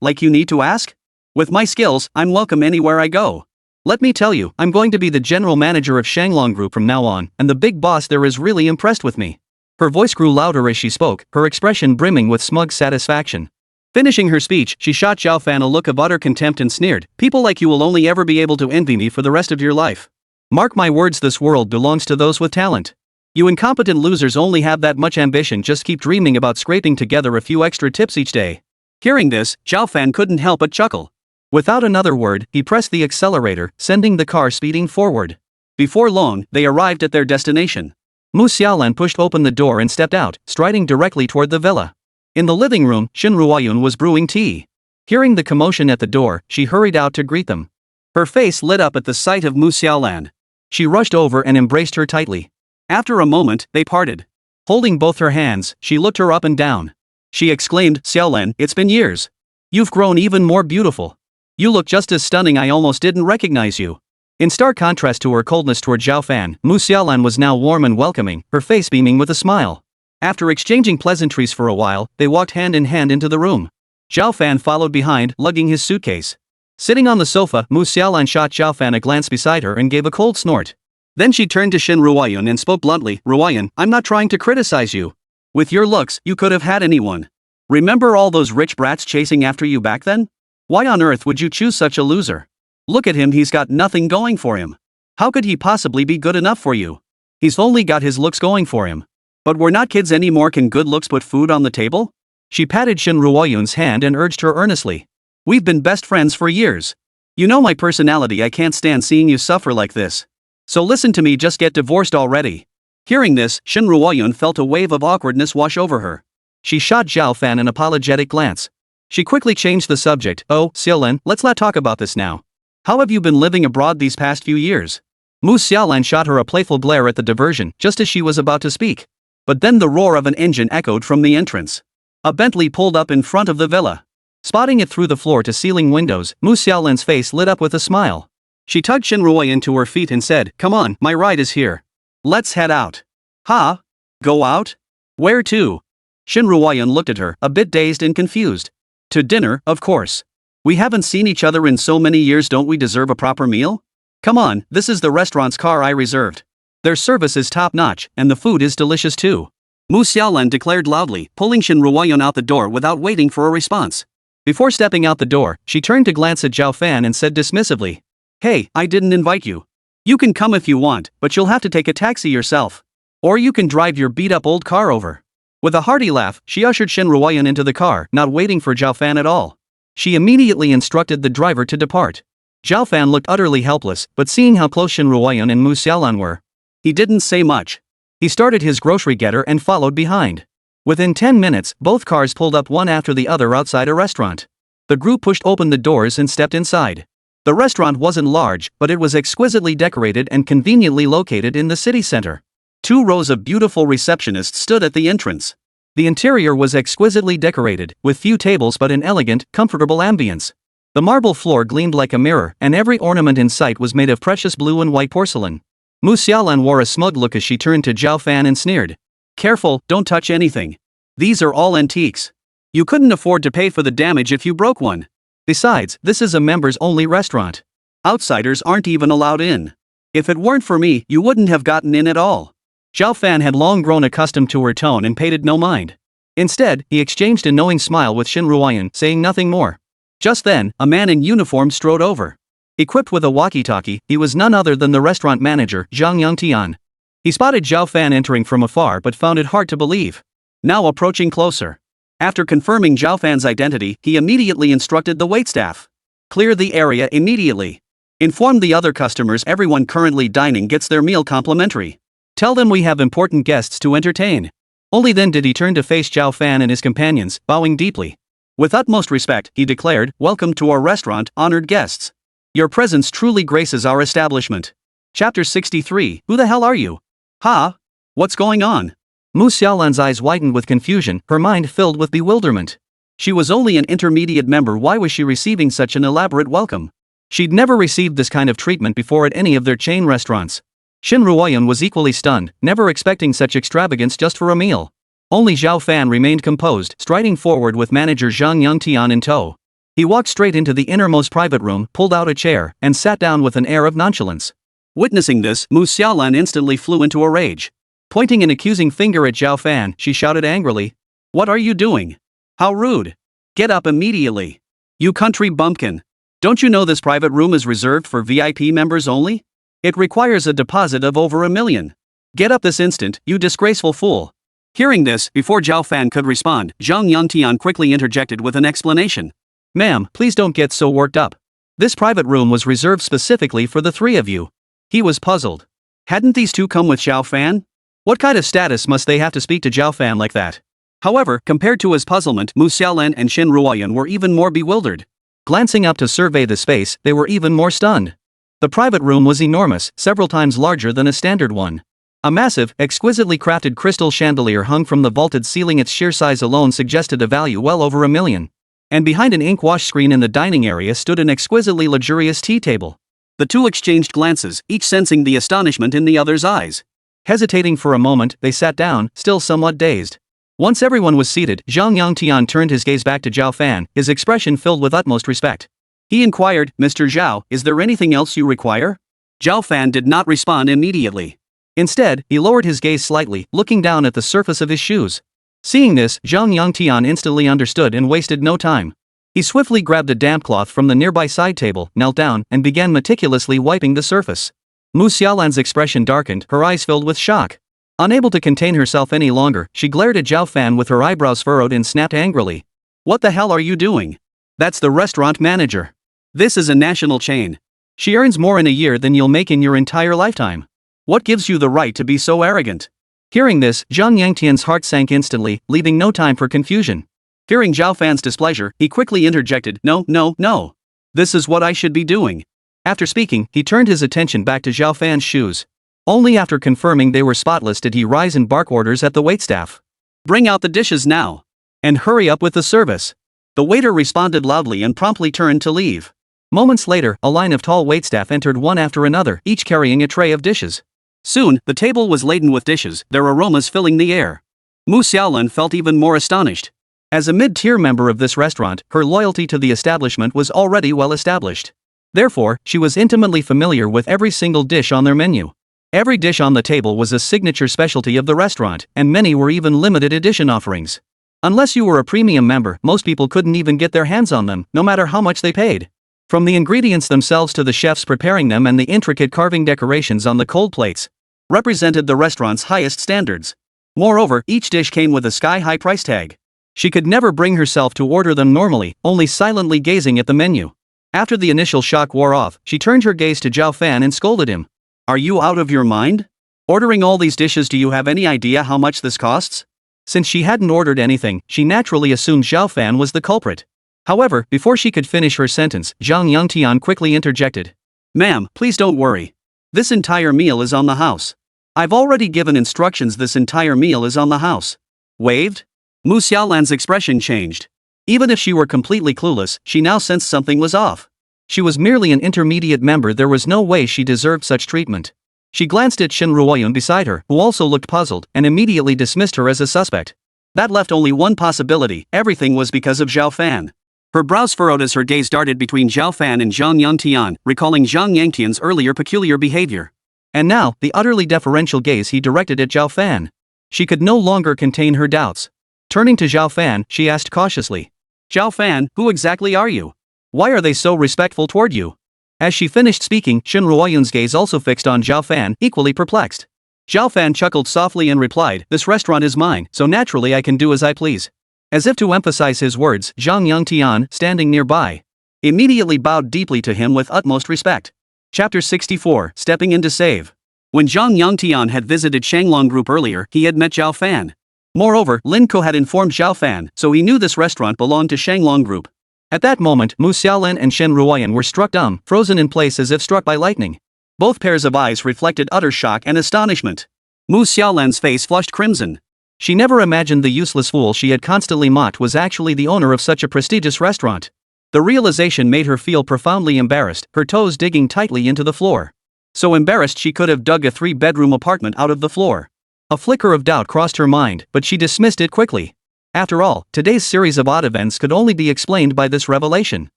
Like you need to ask? With my skills, I'm welcome anywhere I go. Let me tell you, I'm going to be the general manager of Shanglong Group from now on, and the big boss there is really impressed with me. Her voice grew louder as she spoke, her expression brimming with smug satisfaction. Finishing her speech, she shot Zhao Fan a look of utter contempt and sneered, "People like you will only ever be able to envy me for the rest of your life. Mark my words, this world belongs to those with talent. You incompetent losers only have that much ambition, just keep dreaming about scraping together a few extra tips each day." Hearing this, Zhao Fan couldn't help but chuckle. Without another word, he pressed the accelerator, sending the car speeding forward. Before long, they arrived at their destination. Mu Xiaolan pushed open the door and stepped out, striding directly toward the villa. In the living room, Shen Ruoyun was brewing tea. Hearing the commotion at the door, she hurried out to greet them. Her face lit up at the sight of Mu Xiaolan. She rushed over and embraced her tightly. After a moment, they parted. Holding both her hands, she looked her up and down. She exclaimed, "Xiaolan, it's been years. You've grown even more beautiful. You look just as stunning, I almost didn't recognize you." In stark contrast to her coldness toward Zhao Fan, Mu Xiaolan was now warm and welcoming, her face beaming with a smile. After exchanging pleasantries for a while, they walked hand in hand into the room. Zhao Fan followed behind, lugging his suitcase. Sitting on the sofa, Mu Xiaolan shot Zhao Fan a glance beside her and gave a cold snort. Then she turned to Shen Ruoyun and spoke bluntly, "Ruoyun, I'm not trying to criticize you. With your looks, you could have had anyone. Remember all those rich brats chasing after you back then? Why on earth would you choose such a loser? Look at him, he's got nothing going for him. How could he possibly be good enough for you? He's only got his looks going for him. But we're not kids anymore, can good looks put food on the table?" She patted Shen Ruoyun's hand and urged her earnestly. "We've been best friends for years. You know my personality, I can't stand seeing you suffer like this. So listen to me, just get divorced already." Hearing this, Shen Ruoyun felt a wave of awkwardness wash over her. She shot Zhao Fan an apologetic glance. She quickly changed the subject. "Oh, Xiaolan, let's not talk about this now. How have you been living abroad these past few years?" Mu Xiaolan shot her a playful glare at the diversion, just as she was about to speak. But then the roar of an engine echoed from the entrance. A Bentley pulled up in front of the villa. Spotting it through the floor-to-ceiling windows, Mu Xiaolan's face lit up with a smile. She tugged Shen Ruoyun to her feet and said, "Come on, my ride is here. Let's head out." "Huh? Go out? Where to?" Shen Ruoyun looked at her, a bit dazed and confused. "To dinner, of course. We haven't seen each other in so many years, don't we deserve a proper meal? Come on, this is the restaurant's car I reserved. Their service is top-notch, and the food is delicious too." Mu Xiaolan declared loudly, pulling Shen Ruoyun out the door without waiting for a response. Before stepping out the door, she turned to glance at Zhao Fan and said dismissively, "Hey, I didn't invite you. You can come if you want, but you'll have to take a taxi yourself. Or you can drive your beat-up old car over." With a hearty laugh, she ushered Shen Ruoyun into the car, not waiting for Zhao Fan at all. She immediately instructed the driver to depart. Zhao Fan looked utterly helpless, but seeing how close Shen Ruoyun and Mu Xiaolan were, he didn't say much. He started his grocery getter and followed behind. Within 10 minutes, both cars pulled up one after the other outside a restaurant. The group pushed open the doors and stepped inside. The restaurant wasn't large, but it was exquisitely decorated and conveniently located in the city center. 2 rows of beautiful receptionists stood at the entrance. The interior was exquisitely decorated, with few tables but an elegant, comfortable ambience. The marble floor gleamed like a mirror, and every ornament in sight was made of precious blue and white porcelain. Mu Xiaolan wore a smug look as she turned to Zhao Fan and sneered. "Careful, don't touch anything. These are all antiques. You couldn't afford to pay for the damage if you broke one. Besides, this is a members-only restaurant. Outsiders aren't even allowed in. If it weren't for me, you wouldn't have gotten in at all." Zhao Fan had long grown accustomed to her tone and paid it no mind. Instead, he exchanged a knowing smile with Shen Ruoyun, saying nothing more. Just then, a man in uniform strode over. Equipped with a walkie-talkie, he was none other than the restaurant manager, Zhang Yangtian. He spotted Zhao Fan entering from afar but found it hard to believe. Now approaching closer. After confirming Zhao Fan's identity, he immediately instructed the waitstaff. "Clear the area immediately. Inform the other customers everyone currently dining gets their meal complimentary. Tell them we have important guests to entertain." Only then did he turn to face Zhao Fan and his companions, bowing deeply. With utmost respect, he declared, "Welcome to our restaurant, honored guests. Your presence truly graces our establishment." Chapter 63, Who the hell are you? "Huh? What's going on?" Mu Xiaolan's eyes widened with confusion, her mind filled with bewilderment. She was only an intermediate member, why was she receiving such an elaborate welcome? She'd never received this kind of treatment before at any of their chain restaurants. Shen Ruoyun was equally stunned, never expecting such extravagance just for a meal. Only Zhao Fan remained composed, striding forward with manager Zhang Yangtian in tow. He walked straight into the innermost private room, pulled out a chair, and sat down with an air of nonchalance. Witnessing this, Mu Xiaolan instantly flew into a rage. Pointing an accusing finger at Zhao Fan, she shouted angrily. What are you doing? How rude! Get up immediately! You country bumpkin! Don't you know this private room is reserved for VIP members only? It requires a deposit of over $1 million. Get up this instant, you disgraceful fool! Hearing this, before Zhao Fan could respond, Zhang Yangtian quickly interjected with an explanation. Ma'am, please don't get so worked up. This private room was reserved specifically for the three of you. He was puzzled. Hadn't these two come with Zhao Fan? What kind of status must they have to speak to Zhao Fan like that? However, compared to his puzzlement, Mu Xiaolan and Shen Ruoyan were even more bewildered. Glancing up to survey the space, they were even more stunned. The private room was enormous, several times larger than a standard one. A massive, exquisitely crafted crystal chandelier hung from the vaulted ceiling. Its sheer size alone suggested a value well over $1 million. And behind an ink wash screen in the dining area stood an exquisitely luxurious tea table. The two exchanged glances, each sensing the astonishment in the other's eyes. Hesitating for a moment, they sat down, still somewhat dazed. Once everyone was seated, Zhang Yangtian turned his gaze back to Zhao Fan, his expression filled with utmost respect. He inquired, Mr. Zhao, is there anything else you require? Zhao Fan did not respond immediately. Instead, he lowered his gaze slightly, looking down at the surface of his shoes. Seeing this, Zhang Yangtian instantly understood and wasted no time. He swiftly grabbed a damp cloth from the nearby side table, knelt down, and began meticulously wiping the surface. Mu Xiaolan's expression darkened, her eyes filled with shock. Unable to contain herself any longer, she glared at Zhao Fan with her eyebrows furrowed and snapped angrily. What the hell are you doing? That's the restaurant manager. This is a national chain. She earns more in a year than you'll make in your entire lifetime. What gives you the right to be so arrogant? Hearing this, Zhang Yangtian's heart sank instantly, leaving no time for confusion. Fearing Zhao Fan's displeasure, he quickly interjected, No. This is what I should be doing. After speaking, he turned his attention back to Zhao Fan's shoes. Only after confirming they were spotless did he rise and bark orders at the waitstaff. Bring out the dishes now. And hurry up with the service. The waiter responded loudly and promptly turned to leave. Moments later, a line of tall waitstaff entered one after another, each carrying a tray of dishes. Soon, the table was laden with dishes, their aromas filling the air. Mu Xiaolan felt even more astonished. As a mid-tier member of this restaurant, her loyalty to the establishment was already well established. Therefore, she was intimately familiar with every single dish on their menu. Every dish on the table was a signature specialty of the restaurant, and many were even limited edition offerings. Unless you were a premium member, most people couldn't even get their hands on them, no matter how much they paid. From the ingredients themselves to the chefs preparing them and the intricate carving decorations on the cold plates, represented the restaurant's highest standards. Moreover, each dish came with a sky-high price tag. She could never bring herself to order them normally, only silently gazing at the menu. After the initial shock wore off, she turned her gaze to Zhao Fan and scolded him. Are you out of your mind? Ordering all these dishes, do you have any idea how much this costs? Since she hadn't ordered anything, she naturally assumed Zhao Fan was the culprit. However, before she could finish her sentence, Zhang Yangtian quickly interjected. Ma'am, please don't worry. This entire meal is on the house. I've already given instructions. This entire meal is on the house. Waived? Mu Xiaolan's expression changed. Even if she were completely clueless, she now sensed something was off. She was merely an intermediate member. There was no way she deserved such treatment. She glanced at Shen Ruoyan beside her, who also looked puzzled, and immediately dismissed her as a suspect. That left only one possibility: everything was because of Zhao Fan. Her brows furrowed as her gaze darted between Zhao Fan and Zhang Yangtian, recalling Zhang Yangtian's earlier peculiar behavior. And now, the utterly deferential gaze he directed at Zhao Fan. She could no longer contain her doubts. Turning to Zhao Fan, she asked cautiously. Zhao Fan, who exactly are you? Why are they so respectful toward you? As she finished speaking, Shen Ruoyan's gaze also fixed on Zhao Fan, equally perplexed. Zhao Fan chuckled softly and replied, This restaurant is mine, so naturally I can do as I please. As if to emphasize his words, Zhang Yangtian, standing nearby, immediately bowed deeply to him with utmost respect. Chapter 64, Stepping in to Save. When Zhang Yangtian had visited Shanglong Group earlier, he had met Zhao Fan. Moreover, Lin Ko had informed Zhao Fan, so he knew this restaurant belonged to Shanglong Group. At that moment, Mu Xiaolan and Shen Ruoyan were struck dumb, frozen in place as if struck by lightning. Both pairs of eyes reflected utter shock and astonishment. Mu Xiaolan's face flushed crimson. She never imagined the useless fool she had constantly mocked was actually the owner of such a prestigious restaurant. The realization made her feel profoundly embarrassed, her toes digging tightly into the floor. So embarrassed she could have dug a 3-bedroom apartment out of the floor. A flicker of doubt crossed her mind, but she dismissed it quickly. After all, today's series of odd events could only be explained by this revelation.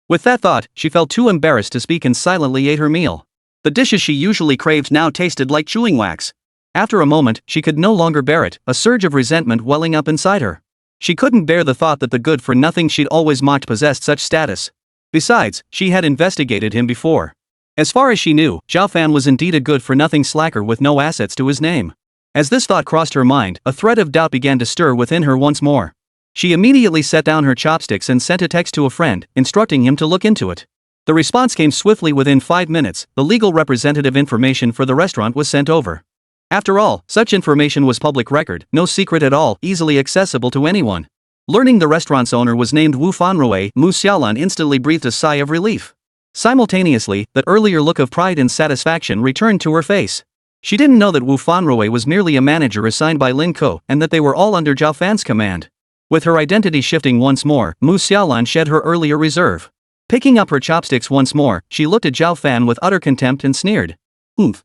With that thought, she felt too embarrassed to speak and silently ate her meal. The dishes she usually craved now tasted like chewing wax. After a moment, she could no longer bear it, a surge of resentment welling up inside her. She couldn't bear the thought that the good-for-nothing she'd always mocked possessed such status. Besides, she had investigated him before. As far as she knew, Zhao Fan was indeed a good-for-nothing slacker with no assets to his name. As this thought crossed her mind, a thread of doubt began to stir within her once more. She immediately set down her chopsticks and sent a text to a friend, instructing him to look into it. The response came swiftly within 5 minutes. The legal representative information for the restaurant was sent over. After all, such information was public record, no secret at all, easily accessible to anyone. Learning the restaurant's owner was named Wu Fanrui, Mu Xiaolan instantly breathed a sigh of relief. Simultaneously, that earlier look of pride and satisfaction returned to her face. She didn't know that Wu Fanrui was merely a manager assigned by Lin Ko and that they were all under Zhao Fan's command. With her identity shifting once more, Mu Xiaolan shed her earlier reserve. Picking up her chopsticks once more, she looked at Zhao Fan with utter contempt and sneered.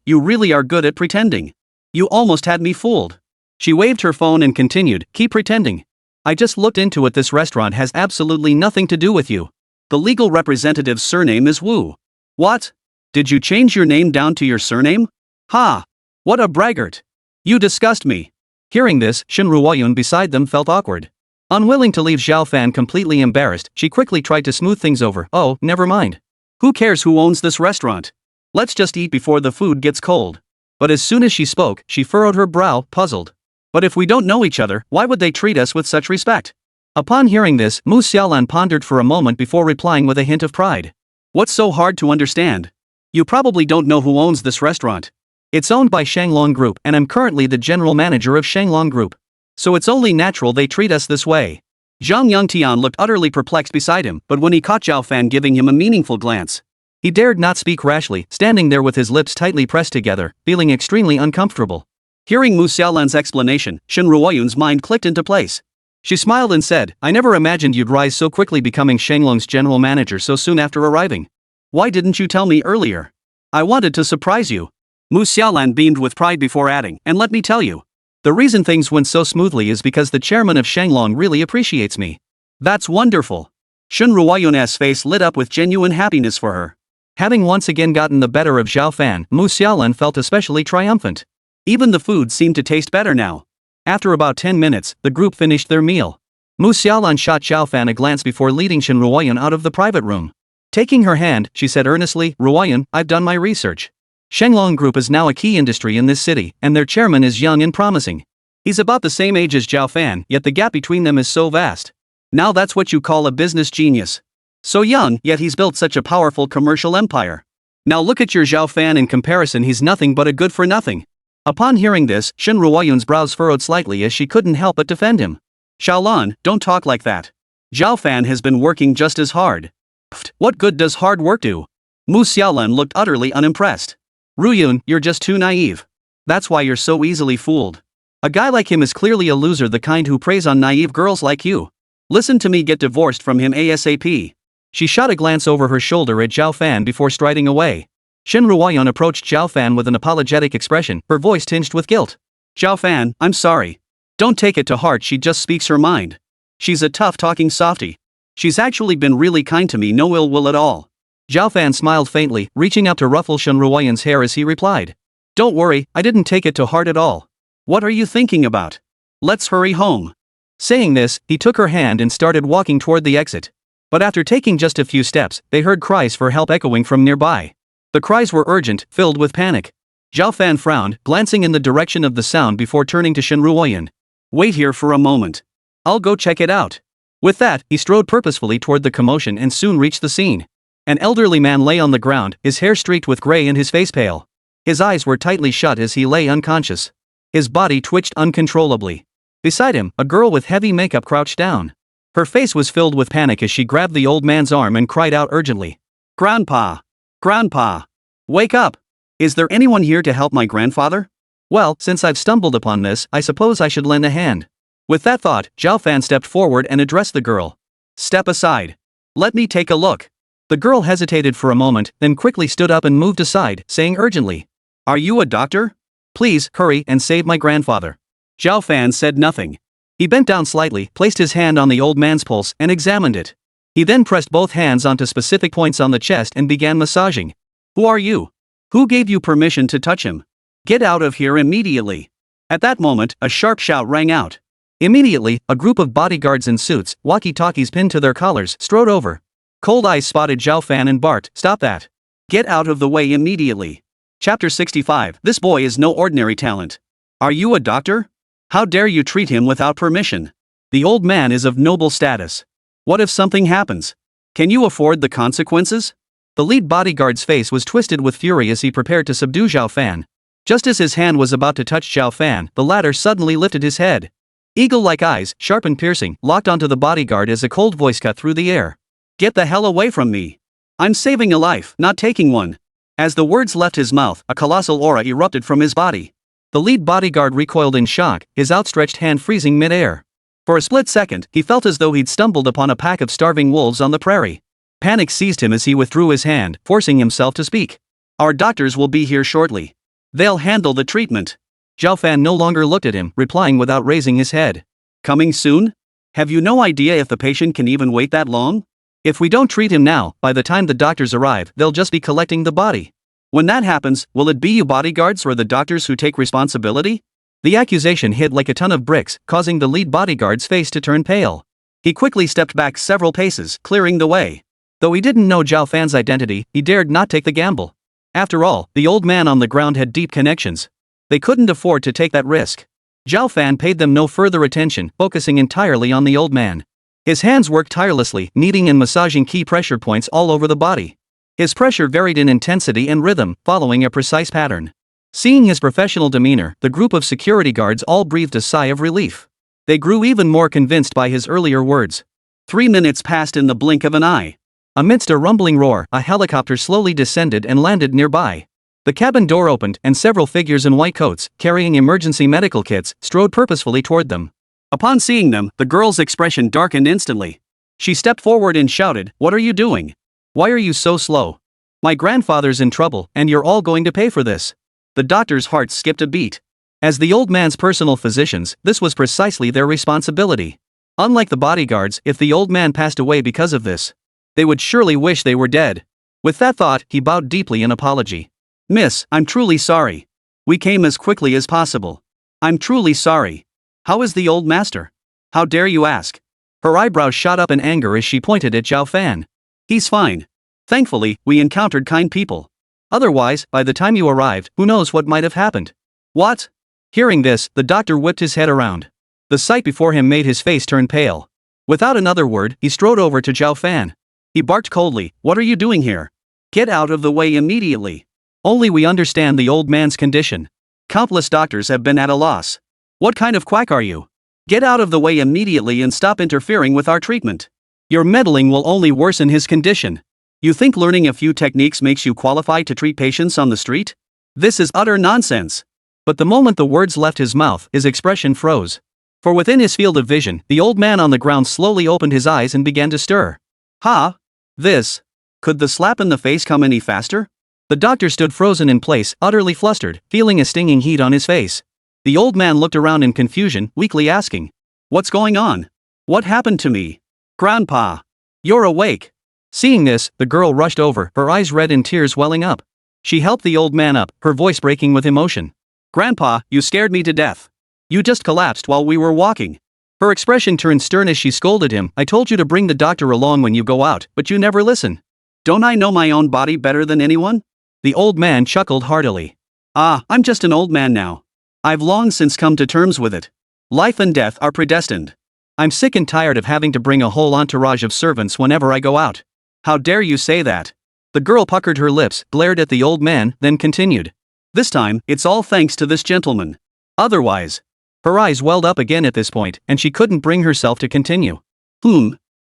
You really are good at pretending. You almost had me fooled. She waved her phone and continued, keep pretending. I just looked into it. This restaurant has absolutely nothing to do with you. The legal representative's surname is Wu. What? Did you change your name down to your surname? Ha! What a braggart. You disgust me. Hearing this, Shen Ruoyun beside them felt awkward. Unwilling to leave Zhao Fan completely embarrassed, she quickly tried to smooth things over. Oh, never mind. Who cares who owns this restaurant? Let's just eat before the food gets cold. But as soon as she spoke, she furrowed her brow, puzzled. But if we don't know each other, why would they treat us with such respect? Upon hearing this, Mu Xiaolan pondered for a moment before replying with a hint of pride. What's so hard to understand? You probably don't know who owns this restaurant. It's owned by Shanglong Group and I'm currently the general manager of Shanglong Group. So it's only natural they treat us this way. Zhang Yongtian looked utterly perplexed beside him, but when he caught Zhao Fan giving him a meaningful glance, he dared not speak rashly, standing there with his lips tightly pressed together, feeling extremely uncomfortable. Hearing Mu Xiaolan's explanation, Shen Ruoyun's mind clicked into place. She smiled and said, I never imagined you'd rise so quickly, becoming Shanglong's general manager so soon after arriving. Why didn't you tell me earlier? I wanted to surprise you. Mu Xiaolan beamed with pride before adding, and let me tell you, the reason things went so smoothly is because the chairman of Shanglong really appreciates me. That's wonderful. Shen Ruoyun's face lit up with genuine happiness for her. Having once again gotten the better of Zhao Fan, Mu Xiaolan felt especially triumphant. Even the food seemed to taste better now. After about 10 minutes, the group finished their meal. Mu Xiaolan shot Zhao Fan a glance before leading Shen Ruoyun out of the private room. Taking her hand, she said earnestly, Ruoyun, I've done my research. Shanglong Group is now a key industry in this city, and their chairman is young and promising. He's about the same age as Zhao Fan, yet the gap between them is so vast. Now that's what you call a business genius. So young, yet he's built such a powerful commercial empire. Now look at your Zhao Fan in comparison, he's nothing but a good-for-nothing. Upon hearing this, Shen Ruoyun's brows furrowed slightly as she couldn't help but defend him. Xiaolan, don't talk like that. Zhao Fan has been working just as hard. Pfft, what good does hard work do? Mu Xiaolan looked utterly unimpressed. Ruoyun, you're just too naive. That's why you're so easily fooled. A guy like him is clearly a loser, the kind who preys on naive girls like you. Listen to me, get divorced from him ASAP. She shot a glance over her shoulder at Zhao Fan before striding away. Shen Ruoyun approached Zhao Fan with an apologetic expression, her voice tinged with guilt. Zhao Fan, I'm sorry. Don't take it to heart, she just speaks her mind. She's a tough-talking softie. She's actually been really kind to me, no ill will at all. Zhao Fan smiled faintly, reaching up to ruffle Shen Ruoyun's hair as he replied. Don't worry, I didn't take it to heart at all. What are you thinking about? Let's hurry home. Saying this, he took her hand and started walking toward the exit. But after taking just a few steps, they heard cries for help echoing from nearby. The cries were urgent, filled with panic. Zhao Fan frowned, glancing in the direction of the sound before turning to Shen Ruoyun. Wait here for a moment. I'll go check it out. With that, he strode purposefully toward the commotion and soon reached the scene. An elderly man lay on the ground, his hair streaked with gray and his face pale. His eyes were tightly shut as he lay unconscious. His body twitched uncontrollably. Beside him, a girl with heavy makeup crouched down. Her face was filled with panic as she grabbed the old man's arm and cried out urgently. Grandpa! Grandpa! Wake up! Is there anyone here to help my grandfather? Well, since I've stumbled upon this, I suppose I should lend a hand. With that thought, Zhao Fan stepped forward and addressed the girl. Step aside. Let me take a look. The girl hesitated for a moment, then quickly stood up and moved aside, saying urgently. Are you a doctor? Please, hurry and save my grandfather. Zhao Fan said nothing. He bent down slightly, placed his hand on the old man's pulse, and examined it. He then pressed both hands onto specific points on the chest and began massaging. Who are you? Who gave you permission to touch him? Get out of here immediately. At that moment, a sharp shout rang out. Immediately, a group of bodyguards in suits, walkie-talkies pinned to their collars, strode over. Cold eyes spotted Zhao Fan and barked, "Stop that. Get out of the way immediately." Chapter 65. This boy is no ordinary talent. Are you a doctor? How dare you treat him without permission? The old man is of noble status. What if something happens? Can you afford the consequences? The lead bodyguard's face was twisted with fury as he prepared to subdue Zhao Fan. Just as his hand was about to touch Zhao Fan, the latter suddenly lifted his head. Eagle-like eyes, sharp and piercing, locked onto the bodyguard as a cold voice cut through the air. Get the hell away from me. I'm saving a life, not taking one. As the words left his mouth, a colossal aura erupted from his body. The lead bodyguard recoiled in shock, his outstretched hand freezing mid-air. For a split second, he felt as though he'd stumbled upon a pack of starving wolves on the prairie. Panic seized him as he withdrew his hand, forcing himself to speak. Our doctors will be here shortly. They'll handle the treatment. Zhao Fan no longer looked at him, replying without raising his head. Coming soon? Have you no idea if the patient can even wait that long? If we don't treat him now, by the time the doctors arrive, they'll just be collecting the body. When that happens, will it be you bodyguards or the doctors who take responsibility? The accusation hit like a ton of bricks, causing the lead bodyguard's face to turn pale. He quickly stepped back several paces, clearing the way. Though he didn't know Zhao Fan's identity, he dared not take the gamble. After all, the old man on the ground had deep connections. They couldn't afford to take that risk. Zhao Fan paid them no further attention, focusing entirely on the old man. His hands worked tirelessly, kneading and massaging key pressure points all over the body. His pressure varied in intensity and rhythm, following a precise pattern. Seeing his professional demeanor, the group of security guards all breathed a sigh of relief. They grew even more convinced by his earlier words. 3 minutes passed in the blink of an eye. Amidst a rumbling roar, a helicopter slowly descended and landed nearby. The cabin door opened, and several figures in white coats, carrying emergency medical kits, strode purposefully toward them. Upon seeing them, the girl's expression darkened instantly. She stepped forward and shouted, "What are you doing? Why are you so slow? My grandfather's in trouble, and you're all going to pay for this." The doctor's heart skipped a beat. As the old man's personal physicians, this was precisely their responsibility. Unlike the bodyguards, if the old man passed away because of this, they would surely wish they were dead. With that thought, he bowed deeply in apology. "Miss, I'm truly sorry. We came as quickly as possible. I'm truly sorry. How is the old master? How dare you ask?" Her eyebrows shot up in anger as she pointed at Zhao Fan. "He's fine. Thankfully, we encountered kind people. Otherwise, by the time you arrived, who knows what might have happened." "What?" Hearing this, the doctor whipped his head around. The sight before him made his face turn pale. Without another word, he strode over to Zhao Fan. He barked coldly, "What are you doing here? Get out of the way immediately. Only we understand the old man's condition. Countless doctors have been at a loss. What kind of quack are you? Get out of the way immediately and stop interfering with our treatment. Your meddling will only worsen his condition. You think learning a few techniques makes you qualified to treat patients on the street? This is utter nonsense." But the moment the words left his mouth, his expression froze. For within his field of vision, the old man on the ground slowly opened his eyes and began to stir. "Ha! This. Could the slap in the face come any faster?" The doctor stood frozen in place, utterly flustered, feeling a stinging heat on his face. The old man looked around in confusion, weakly asking, "What's going on? What happened to me? Grandpa! You're awake!" Seeing this, the girl rushed over, her eyes red and tears welling up. She helped the old man up, her voice breaking with emotion. "Grandpa, you scared me to death. You just collapsed while we were walking." Her expression turned stern as she scolded him, "I told you to bring the doctor along when you go out, but you never listen. Don't I know my own body better than anyone?" The old man chuckled heartily. I'm just an old man now. I've long since come to terms with it. Life and death are predestined. I'm sick and tired of having to bring a whole entourage of servants whenever I go out." "How dare you say that?" The girl puckered her lips, glared at the old man, then continued. "This time, it's all thanks to this gentleman. Otherwise..." Her eyes welled up again at this point, and she couldn't bring herself to continue.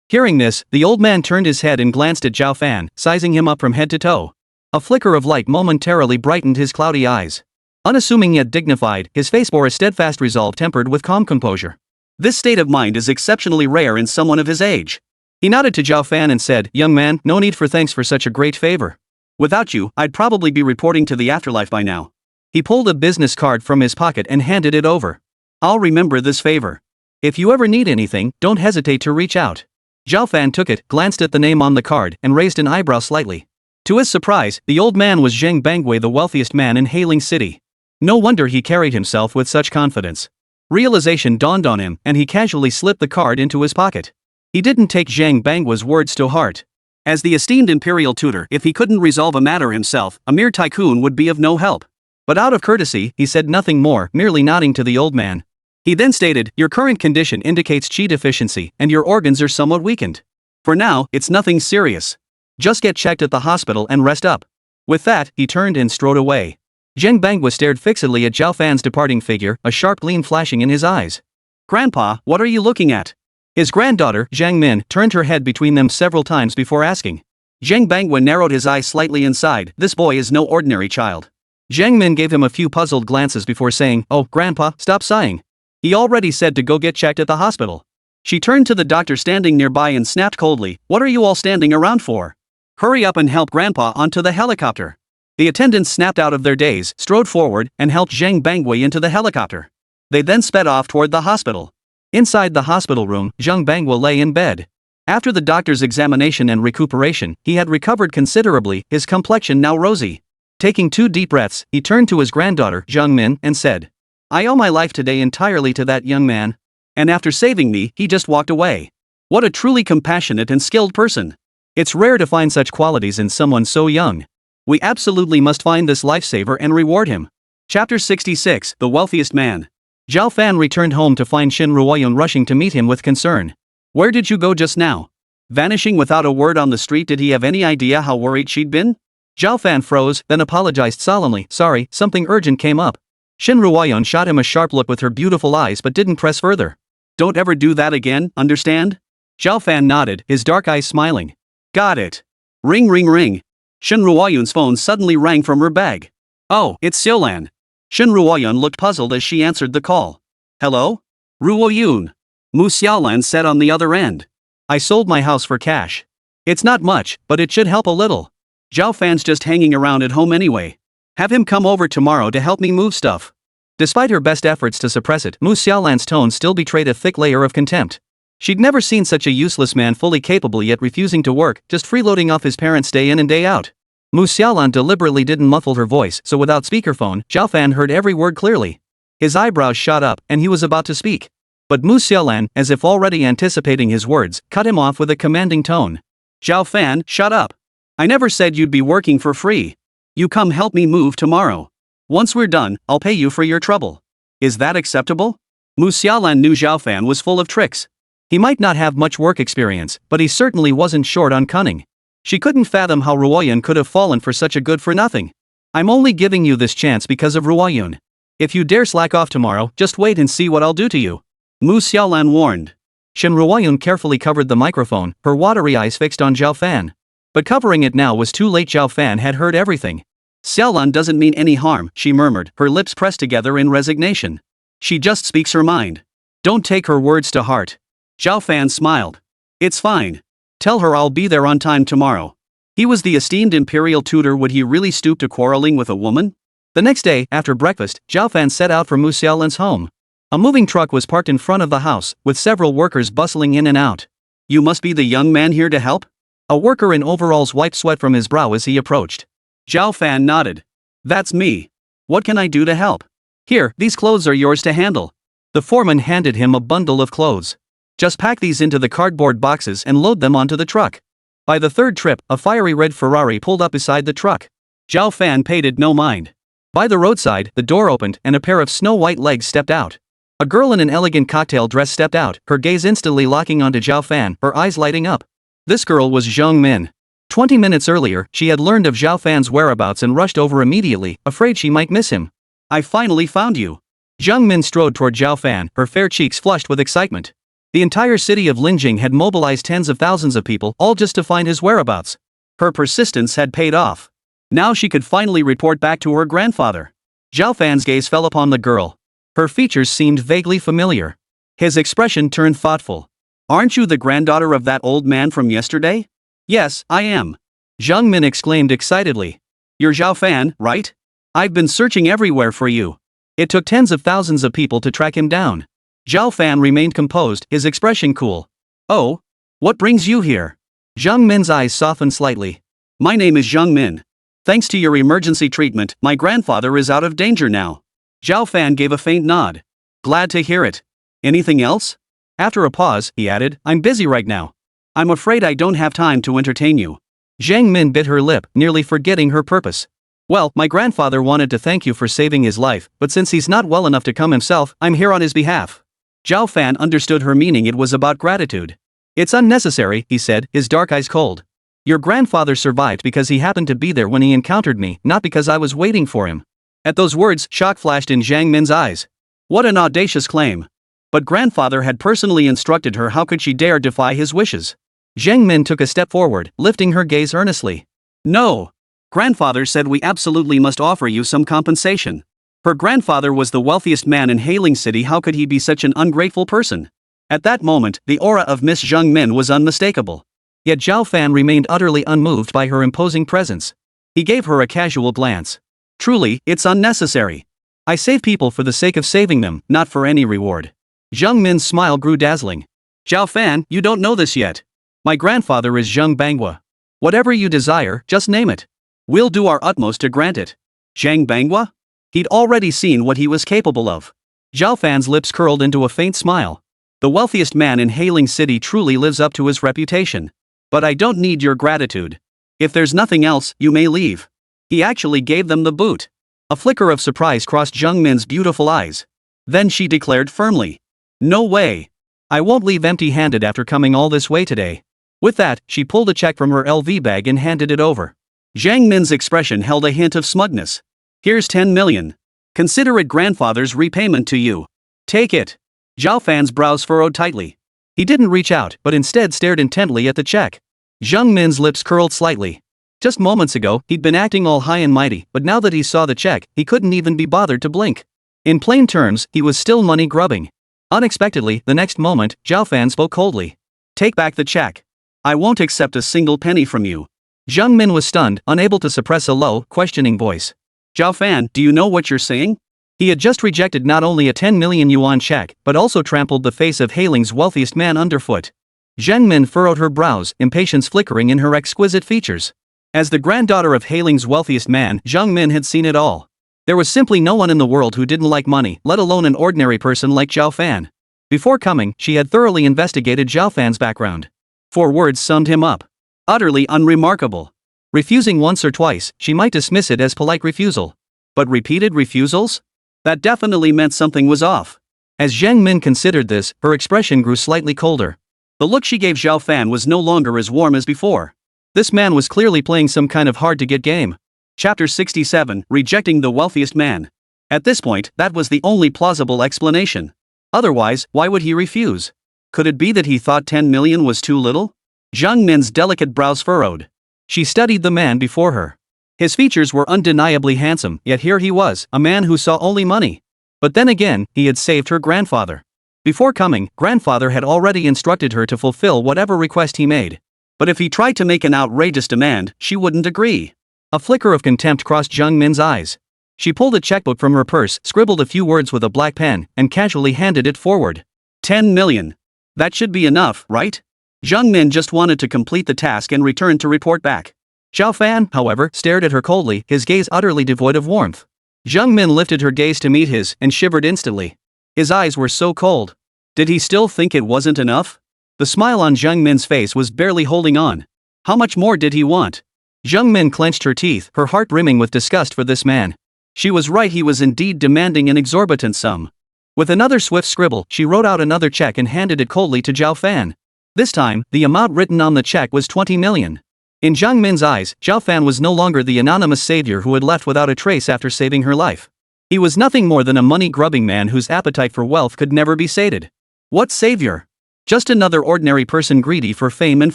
Hearing this, the old man turned his head and glanced at Zhao Fan, sizing him up from head to toe. A flicker of light momentarily brightened his cloudy eyes. Unassuming yet dignified, his face bore a steadfast resolve tempered with calm composure. This state of mind is exceptionally rare in someone of his age. He nodded to Zhao Fan and said, "Young man, no need for thanks for such a great favor. Without you, I'd probably be reporting to the afterlife by now." He pulled a business card from his pocket and handed it over. "I'll remember this favor. If you ever need anything, don't hesitate to reach out. Zhao Fan took it, glanced at the name on the card, and raised an eyebrow slightly. To his surprise, the old man was Zheng Bangwei, the wealthiest man in Hailing City. No wonder he carried himself with such confidence. Realization dawned on him, and he casually slipped the card into his pocket. He didn't take Zheng Bangwei's words to heart. As the esteemed imperial tutor, if he couldn't resolve a matter himself, a mere tycoon would be of no help. But out of courtesy, he said nothing more, merely nodding to the old man. He then stated, "Your current condition indicates qi deficiency, and your organs are somewhat weakened. For now, it's nothing serious. Just get checked at the hospital and rest up." With that, he turned and strode away. Zheng Bangwa stared fixedly at Zhao Fan's departing figure, a sharp gleam flashing in his eyes. "Grandpa, what are you looking at?" His granddaughter, Zhang Min, turned her head between them several times before asking. Zheng Bangwa narrowed his eyes slightly and sighed. This boy is no ordinary child. Zhang Min gave him a few puzzled glances before saying, "Oh, Grandpa, stop sighing. He already said to go get checked at the hospital." She turned to the doctor standing nearby and snapped coldly, "What are you all standing around for? Hurry up and help Grandpa onto the helicopter." The attendants snapped out of their daze, strode forward, and helped Zheng Bangwei into the helicopter. They then sped off toward the hospital. Inside the hospital room, Zheng Bangwa lay in bed. After the doctor's examination and recuperation, he had recovered considerably, his complexion now rosy. Taking 2 deep breaths, he turned to his granddaughter, Zhang Min, and said, "I owe my life today entirely to that young man. And after saving me, he just walked away. What a truly compassionate and skilled person. It's rare to find such qualities in someone so young. We absolutely must find this lifesaver and reward him." Chapter 66, The Wealthiest Man. Zhao Fan returned home to find Shen Ruoyun rushing to meet him with concern. "Where did you go just now? Vanishing without a word on the street. Did he have any idea how worried she'd been?" Zhao Fan froze, then apologized solemnly. "Sorry, something urgent came up." Shen Ruoyun shot him a sharp look with her beautiful eyes but didn't press further. "Don't ever do that again, understand?" Zhao Fan nodded, his dark eyes smiling. "Got it. Ring ring ring." Shen Ruoyun's phone suddenly rang from her bag. "Oh, it's Xiaolan." Shen Ruoyun looked puzzled as she answered the call. "Hello? Ruoyun." Mu Xiaolan said on the other end. "I sold my house for cash. It's not much, but it should help a little. Zhao Fan's just hanging around at home anyway. Have him come over tomorrow to help me move stuff." Despite her best efforts to suppress it, Mu Xiaolan's tone still betrayed a thick layer of contempt. She'd never seen such a useless man fully capable yet refusing to work, just freeloading off his parents day in and day out. Mu Xiaolan deliberately didn't muffle her voice, so without speakerphone, Zhao Fan heard every word clearly. His eyebrows shot up, and he was about to speak. But Mu Xiaolan, as if already anticipating his words, cut him off with a commanding tone. "Zhao Fan, shut up. I never said you'd be working for free. You come help me move tomorrow. Once we're done, I'll pay you for your trouble. Is that acceptable?" Mu Xiaolan knew Zhao Fan was full of tricks. He might not have much work experience, but he certainly wasn't short on cunning. She couldn't fathom how Ruoyun could have fallen for such a good-for-nothing. "I'm only giving you this chance because of Ruoyun. If you dare slack off tomorrow, just wait and see what I'll do to you," Mu Xiaolan warned. Shen Ruoyun carefully covered the microphone, her watery eyes fixed on Zhao Fan. But covering it now was too late. Zhao Fan had heard everything. "Xiaolan doesn't mean any harm," she murmured, her lips pressed together in resignation. "She just speaks her mind. Don't take her words to heart." Zhao Fan smiled. "It's fine. Tell her I'll be there on time tomorrow." He was the esteemed imperial tutor. Would he really stoop to quarreling with a woman? The next day, after breakfast, Zhao Fan set out for Mu Xiaolan's home. A moving truck was parked in front of the house, with several workers bustling in and out. "You must be the young man here to help?" A worker in overalls wiped sweat from his brow as he approached. Zhao Fan nodded. "That's me. What can I do to help?" "Here, these clothes are yours to handle." The foreman handed him a bundle of clothes. "Just pack these into the cardboard boxes and load them onto the truck." By the third trip, a fiery red Ferrari pulled up beside the truck. Zhao Fan paid it no mind. By the roadside, the door opened and a pair of snow-white legs stepped out. A girl in an elegant cocktail dress stepped out, her gaze instantly locking onto Zhao Fan, her eyes lighting up. This girl was Zhang Min. 20 minutes earlier, she had learned of Zhao Fan's whereabouts and rushed over immediately, afraid she might miss him. "I finally found you." Zhang Min strode toward Zhao Fan, her fair cheeks flushed with excitement. The entire city of Linjing had mobilized tens of thousands of people, all just to find his whereabouts. Her persistence had paid off. Now she could finally report back to her grandfather. Zhao Fan's gaze fell upon the girl. Her features seemed vaguely familiar. His expression turned thoughtful. "Aren't you the granddaughter of that old man from yesterday?" "Yes, I am." Zhang Min exclaimed excitedly. "You're Zhao Fan, right? I've been searching everywhere for you. It took tens of thousands of people to track him down. Zhao Fan remained composed, his expression cool. Oh? What brings you here? Zhang Min's eyes softened slightly. My name is Zhang Min. Thanks to your emergency treatment, my grandfather is out of danger now. Zhao Fan gave a faint nod. Glad to hear it. Anything else? After a pause, he added, I'm busy right now. I'm afraid I don't have time to entertain you. Zhang Min bit her lip, nearly forgetting her purpose. Well, my grandfather wanted to thank you for saving his life, but since he's not well enough to come himself, I'm here on his behalf. Zhao Fan understood her meaning. It was about gratitude. It's unnecessary, he said, his dark eyes cold. Your grandfather survived because he happened to be there when he encountered me, not because I was waiting for him. At those words, shock flashed in Zhang Min's eyes. What an audacious claim. But grandfather had personally instructed her. How could she dare defy his wishes? Zhang Min took a step forward, lifting her gaze earnestly. No. Grandfather said we absolutely must offer you some compensation. Her grandfather was the wealthiest man in Hailing City. How could he be such an ungrateful person? At that moment, the aura of Miss Zhang Min was unmistakable. Yet Zhao Fan remained utterly unmoved by her imposing presence. He gave her a casual glance. Truly, it's unnecessary. I save people for the sake of saving them, not for any reward. Zhang Min's smile grew dazzling. Zhao Fan, you don't know this yet. My grandfather is Zhang Banghua. Whatever you desire, just name it. We'll do our utmost to grant it. Zhang Banghua? He'd already seen what he was capable of. Zhao Fan's lips curled into a faint smile. The wealthiest man in Hailing City truly lives up to his reputation. But I don't need your gratitude. If there's nothing else, you may leave. He actually gave them the boot. A flicker of surprise crossed Zhang Min's beautiful eyes. Then she declared firmly. No way. I won't leave empty-handed after coming all this way today. With that, she pulled a check from her LV bag and handed it over. Zhang Min's expression held a hint of smugness. Here's 10 million. Consider it grandfather's repayment to you. Take it. Zhao Fan's brows furrowed tightly. He didn't reach out, but instead stared intently at the check. Zhang Min's lips curled slightly. Just moments ago, he'd been acting all high and mighty, but now that he saw the check, he couldn't even be bothered to blink. In plain terms, he was still money grubbing. Unexpectedly, the next moment, Zhao Fan spoke coldly. Take back the check. I won't accept a single penny from you. Zhang Min was stunned, unable to suppress a low, questioning voice. Zhao Fan, do you know what you're saying? He had just rejected not only a 10 million yuan check, but also trampled the face of Hailing's wealthiest man underfoot. Zhang Min furrowed her brows, impatience flickering in her exquisite features. As the granddaughter of Hailing's wealthiest man, Zhang Min had seen it all. There was simply no one in the world who didn't like money, let alone an ordinary person like Zhao Fan. Before coming, she had thoroughly investigated Zhao Fan's background. 4 words summed him up. Utterly unremarkable. Refusing once or twice, she might dismiss it as polite refusal. But repeated refusals? That definitely meant something was off. As Zhang Min considered this, her expression grew slightly colder. The look she gave Zhao Fan was no longer as warm as before. This man was clearly playing some kind of hard-to-get game. Chapter 67, Rejecting the Wealthiest Man. At this point, that was the only plausible explanation. Otherwise, why would he refuse? Could it be that he thought 10 million was too little? Zhang Min's delicate brows furrowed. She studied the man before her. His features were undeniably handsome, yet here he was, a man who saw only money. But then again, he had saved her grandfather. Before coming, grandfather had already instructed her to fulfill whatever request he made. But if he tried to make an outrageous demand, she wouldn't agree. A flicker of contempt crossed Zhang Min's eyes. She pulled a checkbook from her purse, scribbled a few words with a black pen, and casually handed it forward. 10 million. That should be enough, right? Zhang Min just wanted to complete the task and return to report back. Zhao Fan, however, stared at her coldly, his gaze utterly devoid of warmth. Zhang Min lifted her gaze to meet his, and shivered instantly. His eyes were so cold. Did he still think it wasn't enough? The smile on Zhang Min's face was barely holding on. How much more did he want? Zhang Min clenched her teeth, her heart brimming with disgust for this man. She was right, he was indeed demanding an exorbitant sum. With another swift scribble, she wrote out another check and handed it coldly to Zhao Fan. This time, the amount written on the check was 20 million. In Zhang Min's eyes, Zhao Fan was no longer the anonymous savior who had left without a trace after saving her life. He was nothing more than a money-grubbing man whose appetite for wealth could never be sated. What savior? Just another ordinary person greedy for fame and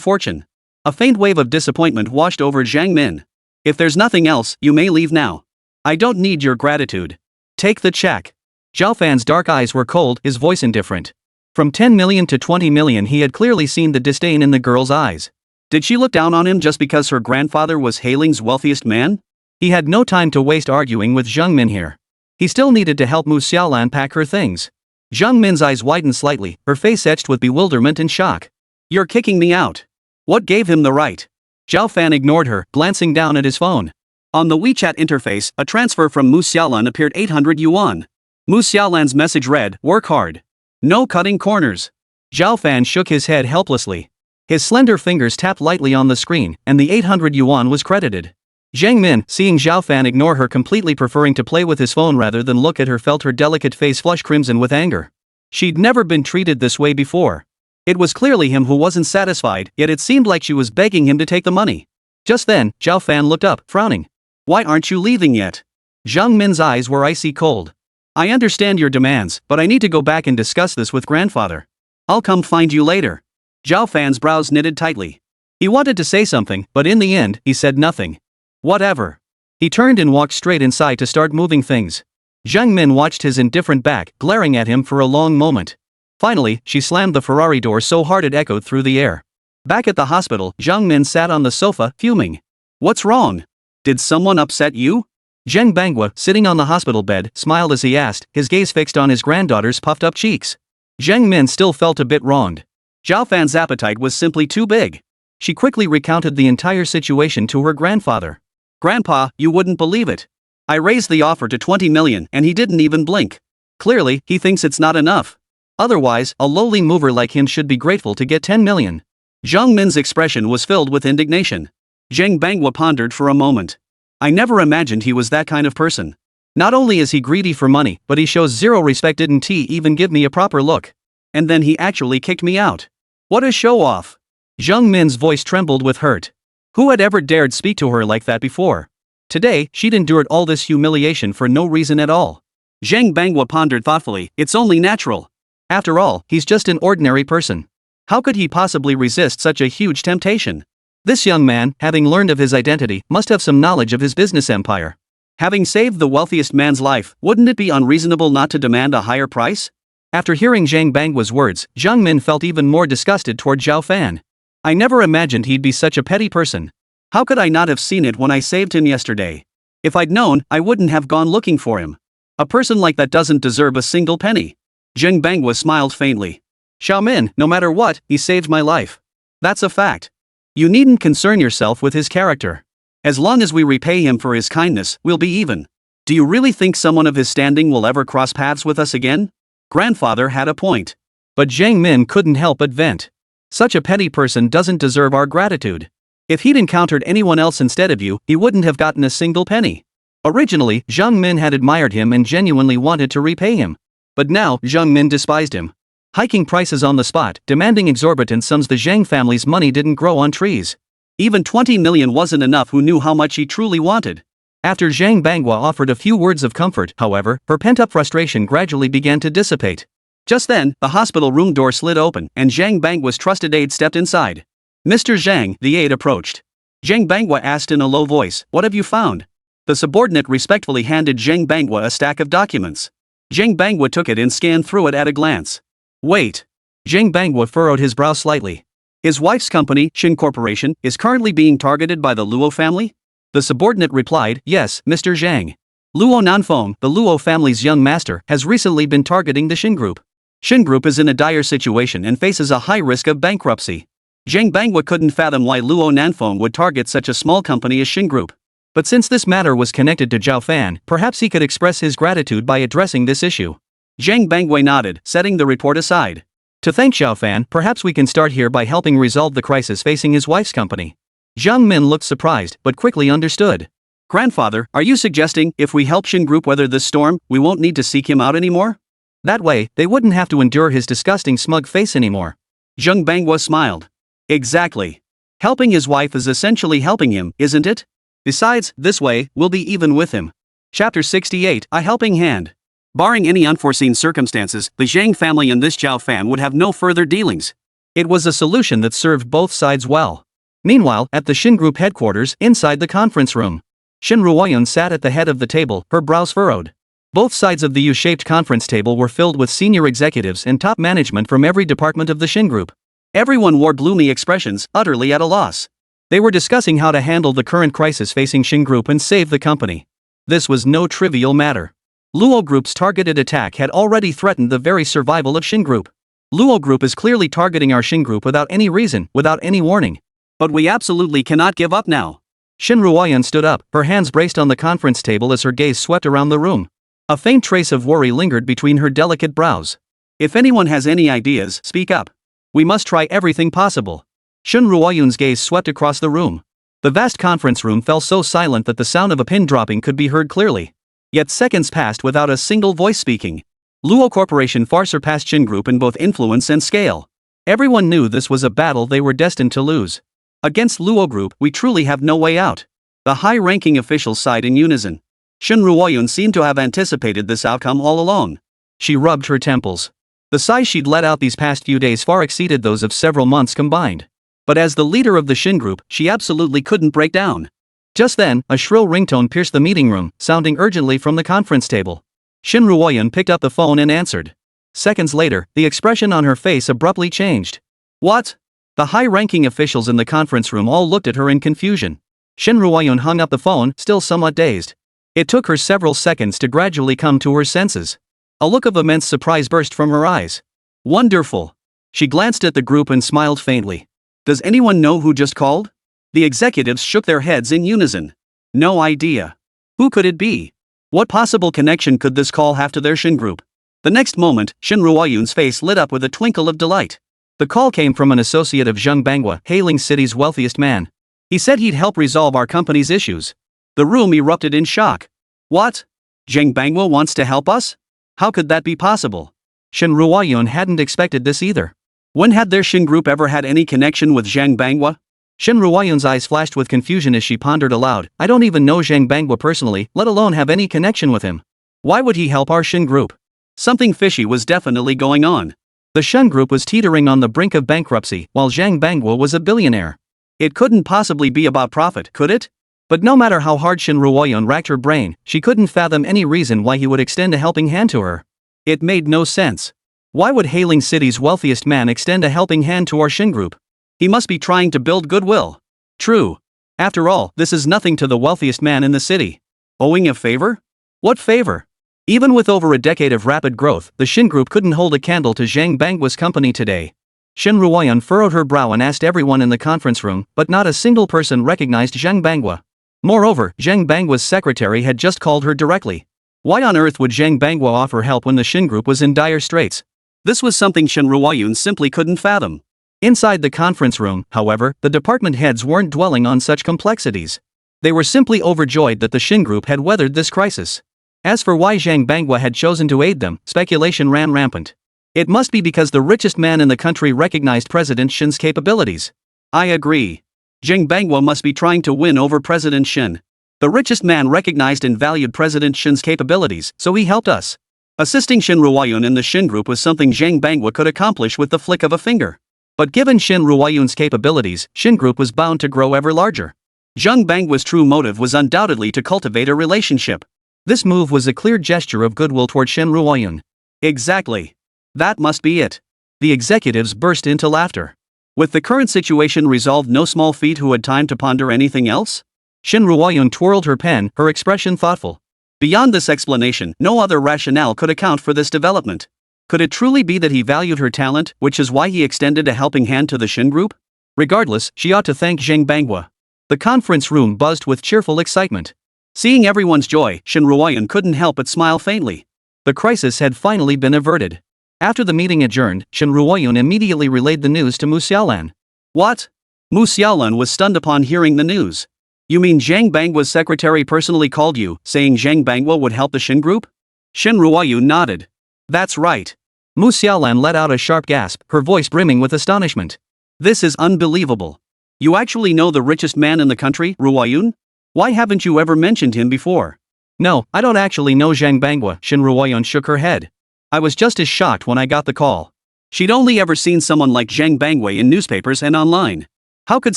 fortune. A faint wave of disappointment washed over Zhang Min. If there's nothing else, you may leave now. I don't need your gratitude. Take the check. Zhao Fan's dark eyes were cold, his voice indifferent. From 10 million to 20 million, he had clearly seen the disdain in the girl's eyes. Did she look down on him just because her grandfather was Hailing's wealthiest man? He had no time to waste arguing with Zhang Min here. He still needed to help Mu Xiaolan pack her things. Zhang Min's eyes widened slightly, her face etched with bewilderment and shock. You're kicking me out. What gave him the right? Zhao Fan ignored her, glancing down at his phone. On the WeChat interface, a transfer from Mu Xiaolan appeared 800 yuan. Mu Xiaolan's message read, work hard. No cutting corners. Zhao Fan shook his head helplessly. His slender fingers tapped lightly on the screen, and the 800 yuan was credited. Zhang Min, seeing Zhao Fan ignore her, completely preferring to play with his phone rather than look at her, felt her delicate face flush crimson with anger. She'd never been treated this way before. It was clearly him who wasn't satisfied, yet it seemed like she was begging him to take the money. Just then, Zhao Fan looked up, frowning. Why aren't you leaving yet? Zhang Min's eyes were icy cold. I understand your demands, but I need to go back and discuss this with grandfather. I'll come find you later. Zhao Fan's brows knitted tightly. He wanted to say something, but in the end, he said nothing. Whatever. He turned and walked straight inside to start moving things. Zhang Min watched his indifferent back, glaring at him for a long moment. Finally, she slammed the Ferrari door so hard it echoed through the air. Back at the hospital, Zhang Min sat on the sofa, fuming. What's wrong? Did someone upset you? Zheng Banghua, sitting on the hospital bed, smiled as he asked, his gaze fixed on his granddaughter's puffed up cheeks. Zheng Min still felt a bit wronged. Zhao Fan's appetite was simply too big. She quickly recounted the entire situation to her grandfather. Grandpa, you wouldn't believe it. I raised the offer to 20 million and he didn't even blink. Clearly, he thinks it's not enough. Otherwise, a lowly mover like him should be grateful to get 10 million. Zhang Min's expression was filled with indignation. Zheng Banghua pondered for a moment. I never imagined he was that kind of person. Not only is he greedy for money, but he shows zero respect. Didn't he even give me a proper look? And then he actually kicked me out. What a show-off. Zhang Min's voice trembled with hurt. Who had ever dared speak to her like that before? Today, she'd endured all this humiliation for no reason at all. Zheng Banghua pondered thoughtfully, it's only natural. After all, he's just an ordinary person. How could he possibly resist such a huge temptation? This young man, having learned of his identity, must have some knowledge of his business empire. Having saved the wealthiest man's life, wouldn't it be unreasonable not to demand a higher price? After hearing Zhang Banghua's words, Zhang Min felt even more disgusted toward Zhao Fan. I never imagined he'd be such a petty person. How could I not have seen it when I saved him yesterday? If I'd known, I wouldn't have gone looking for him. A person like that doesn't deserve a single penny. Zheng Banghua smiled faintly. Xiao Min, no matter what, he saved my life. That's a fact. You needn't concern yourself with his character. As long as we repay him for his kindness, we'll be even. Do you really think someone of his standing will ever cross paths with us again? Grandfather had a point. But Zhang Min couldn't help but vent. Such a petty person doesn't deserve our gratitude. If he'd encountered anyone else instead of you, he wouldn't have gotten a single penny. Originally, Zhang Min had admired him and genuinely wanted to repay him. But now, Zhang Min despised him. Hiking prices on the spot, demanding exorbitant sums. The Zhang family's money didn't grow on trees. Even 20 million wasn't enough. Who knew how much he truly wanted? After Zhang Banghua offered a few words of comfort, however, her pent-up frustration gradually began to dissipate. Just then, the hospital room door slid open, and Zhang Banghua's trusted aide stepped inside. Mr. Zhang, the aide approached. Zhang Banghua asked in a low voice, what have you found? The subordinate respectfully handed Zhang Banghua a stack of documents. Zhang Banghua took it and scanned through it at a glance. Wait. Zhang Banghua furrowed his brow slightly. His wife's company, Xin Corporation, is currently being targeted by the Luo family? The subordinate replied, yes, Mr. Zhang. Luo Nanfeng, the Luo family's young master, has recently been targeting the Xin Group. Xin Group is in a dire situation and faces a high risk of bankruptcy. Zhang Banghua couldn't fathom why Luo Nanfeng would target such a small company as Xin Group. But since this matter was connected to Zhao Fan, perhaps he could express his gratitude by addressing this issue. Zhang Banghua nodded, setting the report aside. To thank Zhao Fan, perhaps we can start here by helping resolve the crisis facing his wife's company. Zhang Min looked surprised, but quickly understood. Grandfather, are you suggesting if we help Xin Group weather this storm, we won't need to seek him out anymore? That way, they wouldn't have to endure his disgusting smug face anymore. Zhang Banghua smiled. Exactly. Helping his wife is essentially helping him, isn't it? Besides, this way, we'll be even with him. Chapter 68, A Helping Hand. Barring any unforeseen circumstances, the Zhang family and this Zhao Fan would have no further dealings. It was a solution that served both sides well. Meanwhile, at the Xin Group headquarters, inside the conference room, Xin Ruoyun sat at the head of the table, her brows furrowed. Both sides of the U-shaped conference table were filled with senior executives and top management from every department of the Xin Group. Everyone wore gloomy expressions, utterly at a loss. They were discussing how to handle the current crisis facing Xin Group and save the company. This was no trivial matter. Luo Group's targeted attack had already threatened the very survival of Shin Group. Luo Group is clearly targeting our Shin Group without any reason, without any warning. But we absolutely cannot give up now. Shin Ruoyan stood up, her hands braced on the conference table as her gaze swept around the room. A faint trace of worry lingered between her delicate brows. If anyone has any ideas, speak up. We must try everything possible. Shin Ruoyun's gaze swept across the room. The vast conference room fell so silent that the sound of a pin dropping could be heard clearly. Yet seconds passed without a single voice speaking. Luo Corporation far surpassed Shin Group in both influence and scale. Everyone knew this was a battle they were destined to lose. Against Luo Group, we truly have no way out. The high-ranking officials sighed in unison. Shin Ruoyun seemed to have anticipated this outcome all along. She rubbed her temples. The sigh she'd let out these past few days far exceeded those of several months combined. But as the leader of the Shin Group, she absolutely couldn't break down. Just then, a shrill ringtone pierced the meeting room, sounding urgently from the conference table. Shin Ruoyan picked up the phone and answered. Seconds later, the expression on her face abruptly changed. What? The high-ranking officials in the conference room all looked at her in confusion. Shin Ruoyan hung up the phone, still somewhat dazed. It took her several seconds to gradually come to her senses. A look of immense surprise burst from her eyes. Wonderful! She glanced at the group and smiled faintly. Does anyone know who just called? The executives shook their heads in unison. No idea. Who could it be? What possible connection could this call have to their Shin Group? The next moment, Shin Ruoyun's face lit up with a twinkle of delight. The call came from an associate of Zhang Bangwa, hailing city's wealthiest man. He said he'd help resolve our company's issues. The room erupted in shock. What? Zhang Bangwa wants to help us? How could that be possible? Shin Ruoyun hadn't expected this either. When had their Shin Group ever had any connection with Zhang Bangwa? Shin Ruoyun's eyes flashed with confusion as she pondered aloud. I don't even know Zhang Bangwa personally, let alone have any connection with him. Why would he help our Shin Group? Something fishy was definitely going on. The Shin Group was teetering on the brink of bankruptcy, while Zhang Bangwa was a billionaire. It couldn't possibly be about profit, could it? But no matter how hard Shin Ruoyun racked her brain, she couldn't fathom any reason why he would extend a helping hand to her. It made no sense. Why would hailing city's wealthiest man extend a helping hand to our Shin Group? He must be trying to build goodwill. True. After all, this is nothing to the wealthiest man in the city. Owing a favor? What favor? Even with over a decade of rapid growth, the Shin Group couldn't hold a candle to Zhang Bangwa's company today. Shin Ruoyan furrowed her brow and asked everyone in the conference room, but not a single person recognized Zhang Bangwa. Moreover, Zhang Bangwa's secretary had just called her directly. Why on earth would Zhang Bangwa offer help when the Shin Group was in dire straits? This was something Shin Ruoyun simply couldn't fathom. Inside the conference room, however, the department heads weren't dwelling on such complexities. They were simply overjoyed that the Shin Group had weathered this crisis. As for why Zhang Bangwa had chosen to aid them, speculation ran rampant. It must be because the richest man in the country recognized President Shin's capabilities. I agree. Zhang Bangwa must be trying to win over President Shin. The richest man recognized and valued President Shin's capabilities, so he helped us. Assisting Shin Ruoyun in the Shin Group was something Zhang Bangwa could accomplish with the flick of a finger. But given Shin Ruoyun's capabilities, Shin Group was bound to grow ever larger. Zhang Bangwa's true motive was undoubtedly to cultivate a relationship. This move was a clear gesture of goodwill toward Shin Ruoyun. Exactly. That must be it. The executives burst into laughter. With the current situation resolved, no small feat who had time to ponder anything else? Shin Ruoyun twirled her pen, her expression thoughtful. Beyond this explanation, no other rationale could account for this development. Could it truly be that he valued her talent, which is why he extended a helping hand to the Shin Group? Regardless, she ought to thank Zhang Bangwa. The conference room buzzed with cheerful excitement. Seeing everyone's joy, Shin Ruoyun couldn't help but smile faintly. The crisis had finally been averted. After the meeting adjourned, Shin Ruoyun immediately relayed the news to Mu Xiaolan. What? Mu Xiaolan was stunned upon hearing the news. You mean Zhang Bangwa's secretary personally called you, saying Zhang Bangwa would help the Shin Group? Shin Ruoyun nodded. That's right. Mu Xiaolan let out a sharp gasp, her voice brimming with astonishment. This is unbelievable. You actually know the richest man in the country, Ruoyun? Why haven't you ever mentioned him before? No, I don't actually know Zhang Bangwa, Shin Ruoyun shook her head. I was just as shocked when I got the call. She'd only ever seen someone like Zhang Bangwa in newspapers and online. How could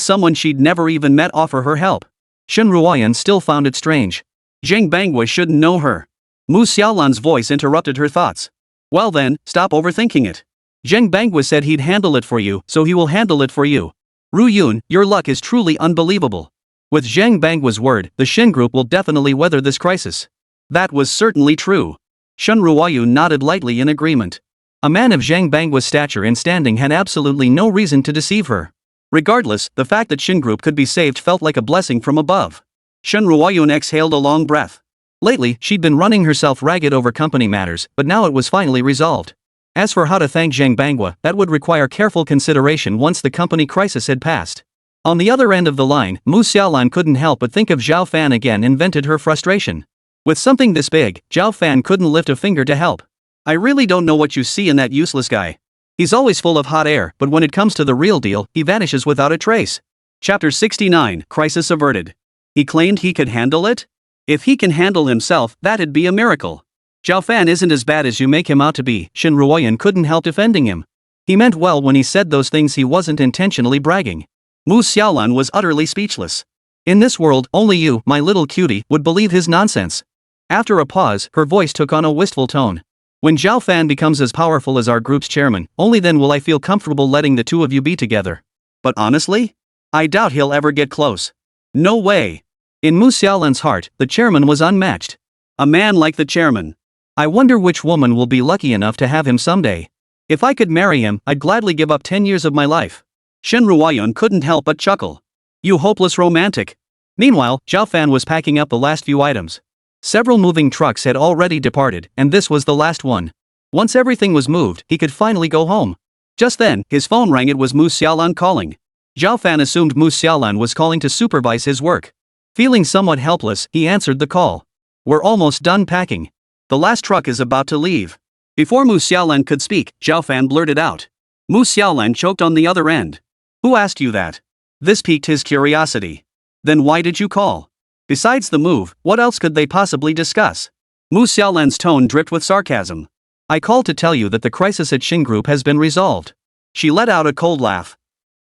someone she'd never even met offer her help? Shin Ruoyan still found it strange. Zhang Bangwa shouldn't know her. Mu Xiaolan's voice interrupted her thoughts. Well then, stop overthinking it. Zhang Bangwa said he'd handle it for you, so he will handle it for you. Ruoyun, your luck is truly unbelievable. With Zhang Bangwa's word, the Shin Group will definitely weather this crisis. That was certainly true. Shen Ruoyun nodded lightly in agreement. A man of Zhang Bangwa's stature and standing had absolutely no reason to deceive her. Regardless, the fact that Shen Group could be saved felt like a blessing from above. Shen Ruoyun exhaled a long breath. Lately, she'd been running herself ragged over company matters, but now it was finally resolved. As for how to thank Zhang Bangwa, that would require careful consideration once the company crisis had passed. On the other end of the line, Mu Xiaolan couldn't help but think of Zhao Fan again and vented her frustration. With something this big, Zhao Fan couldn't lift a finger to help. I really don't know what you see in that useless guy. He's always full of hot air, but when it comes to the real deal, he vanishes without a trace. Chapter 69, Crisis Averted. He claimed he could handle it? If he can handle himself, that'd be a miracle. Zhao Fan isn't as bad as you make him out to be, Shen Ruoyun couldn't help defending him. He meant well when he said those things, he wasn't intentionally bragging. Mu Xiaolan was utterly speechless. In this world, only you, my little cutie, would believe his nonsense. After a pause, her voice took on a wistful tone. When Zhao Fan becomes as powerful as our group's chairman, only then will I feel comfortable letting the two of you be together. But honestly? I doubt he'll ever get close. No way. In Mu Xiaolan's heart, the chairman was unmatched. A man like the chairman. I wonder which woman will be lucky enough to have him someday. If I could marry him, I'd gladly give up 10 years of my life. Shen Ruoyun couldn't help but chuckle. You hopeless romantic. Meanwhile, Zhao Fan was packing up the last few items. Several moving trucks had already departed, and this was the last one. Once everything was moved, he could finally go home. Just then, his phone rang. It was Mu Xiaolan calling. Zhao Fan assumed Mu Xiaolan was calling to supervise his work. Feeling somewhat helpless, he answered the call. We're almost done packing. The last truck is about to leave. Before Mu Xiaolan could speak, Zhao Fan blurted out. Mu Xiaolan choked on the other end. Who asked you that? This piqued his curiosity. Then why did you call? Besides the move, what else could they possibly discuss? Mu Xiaolan's tone dripped with sarcasm. I called to tell you that the crisis at Shen Group has been resolved. She let out a cold laugh.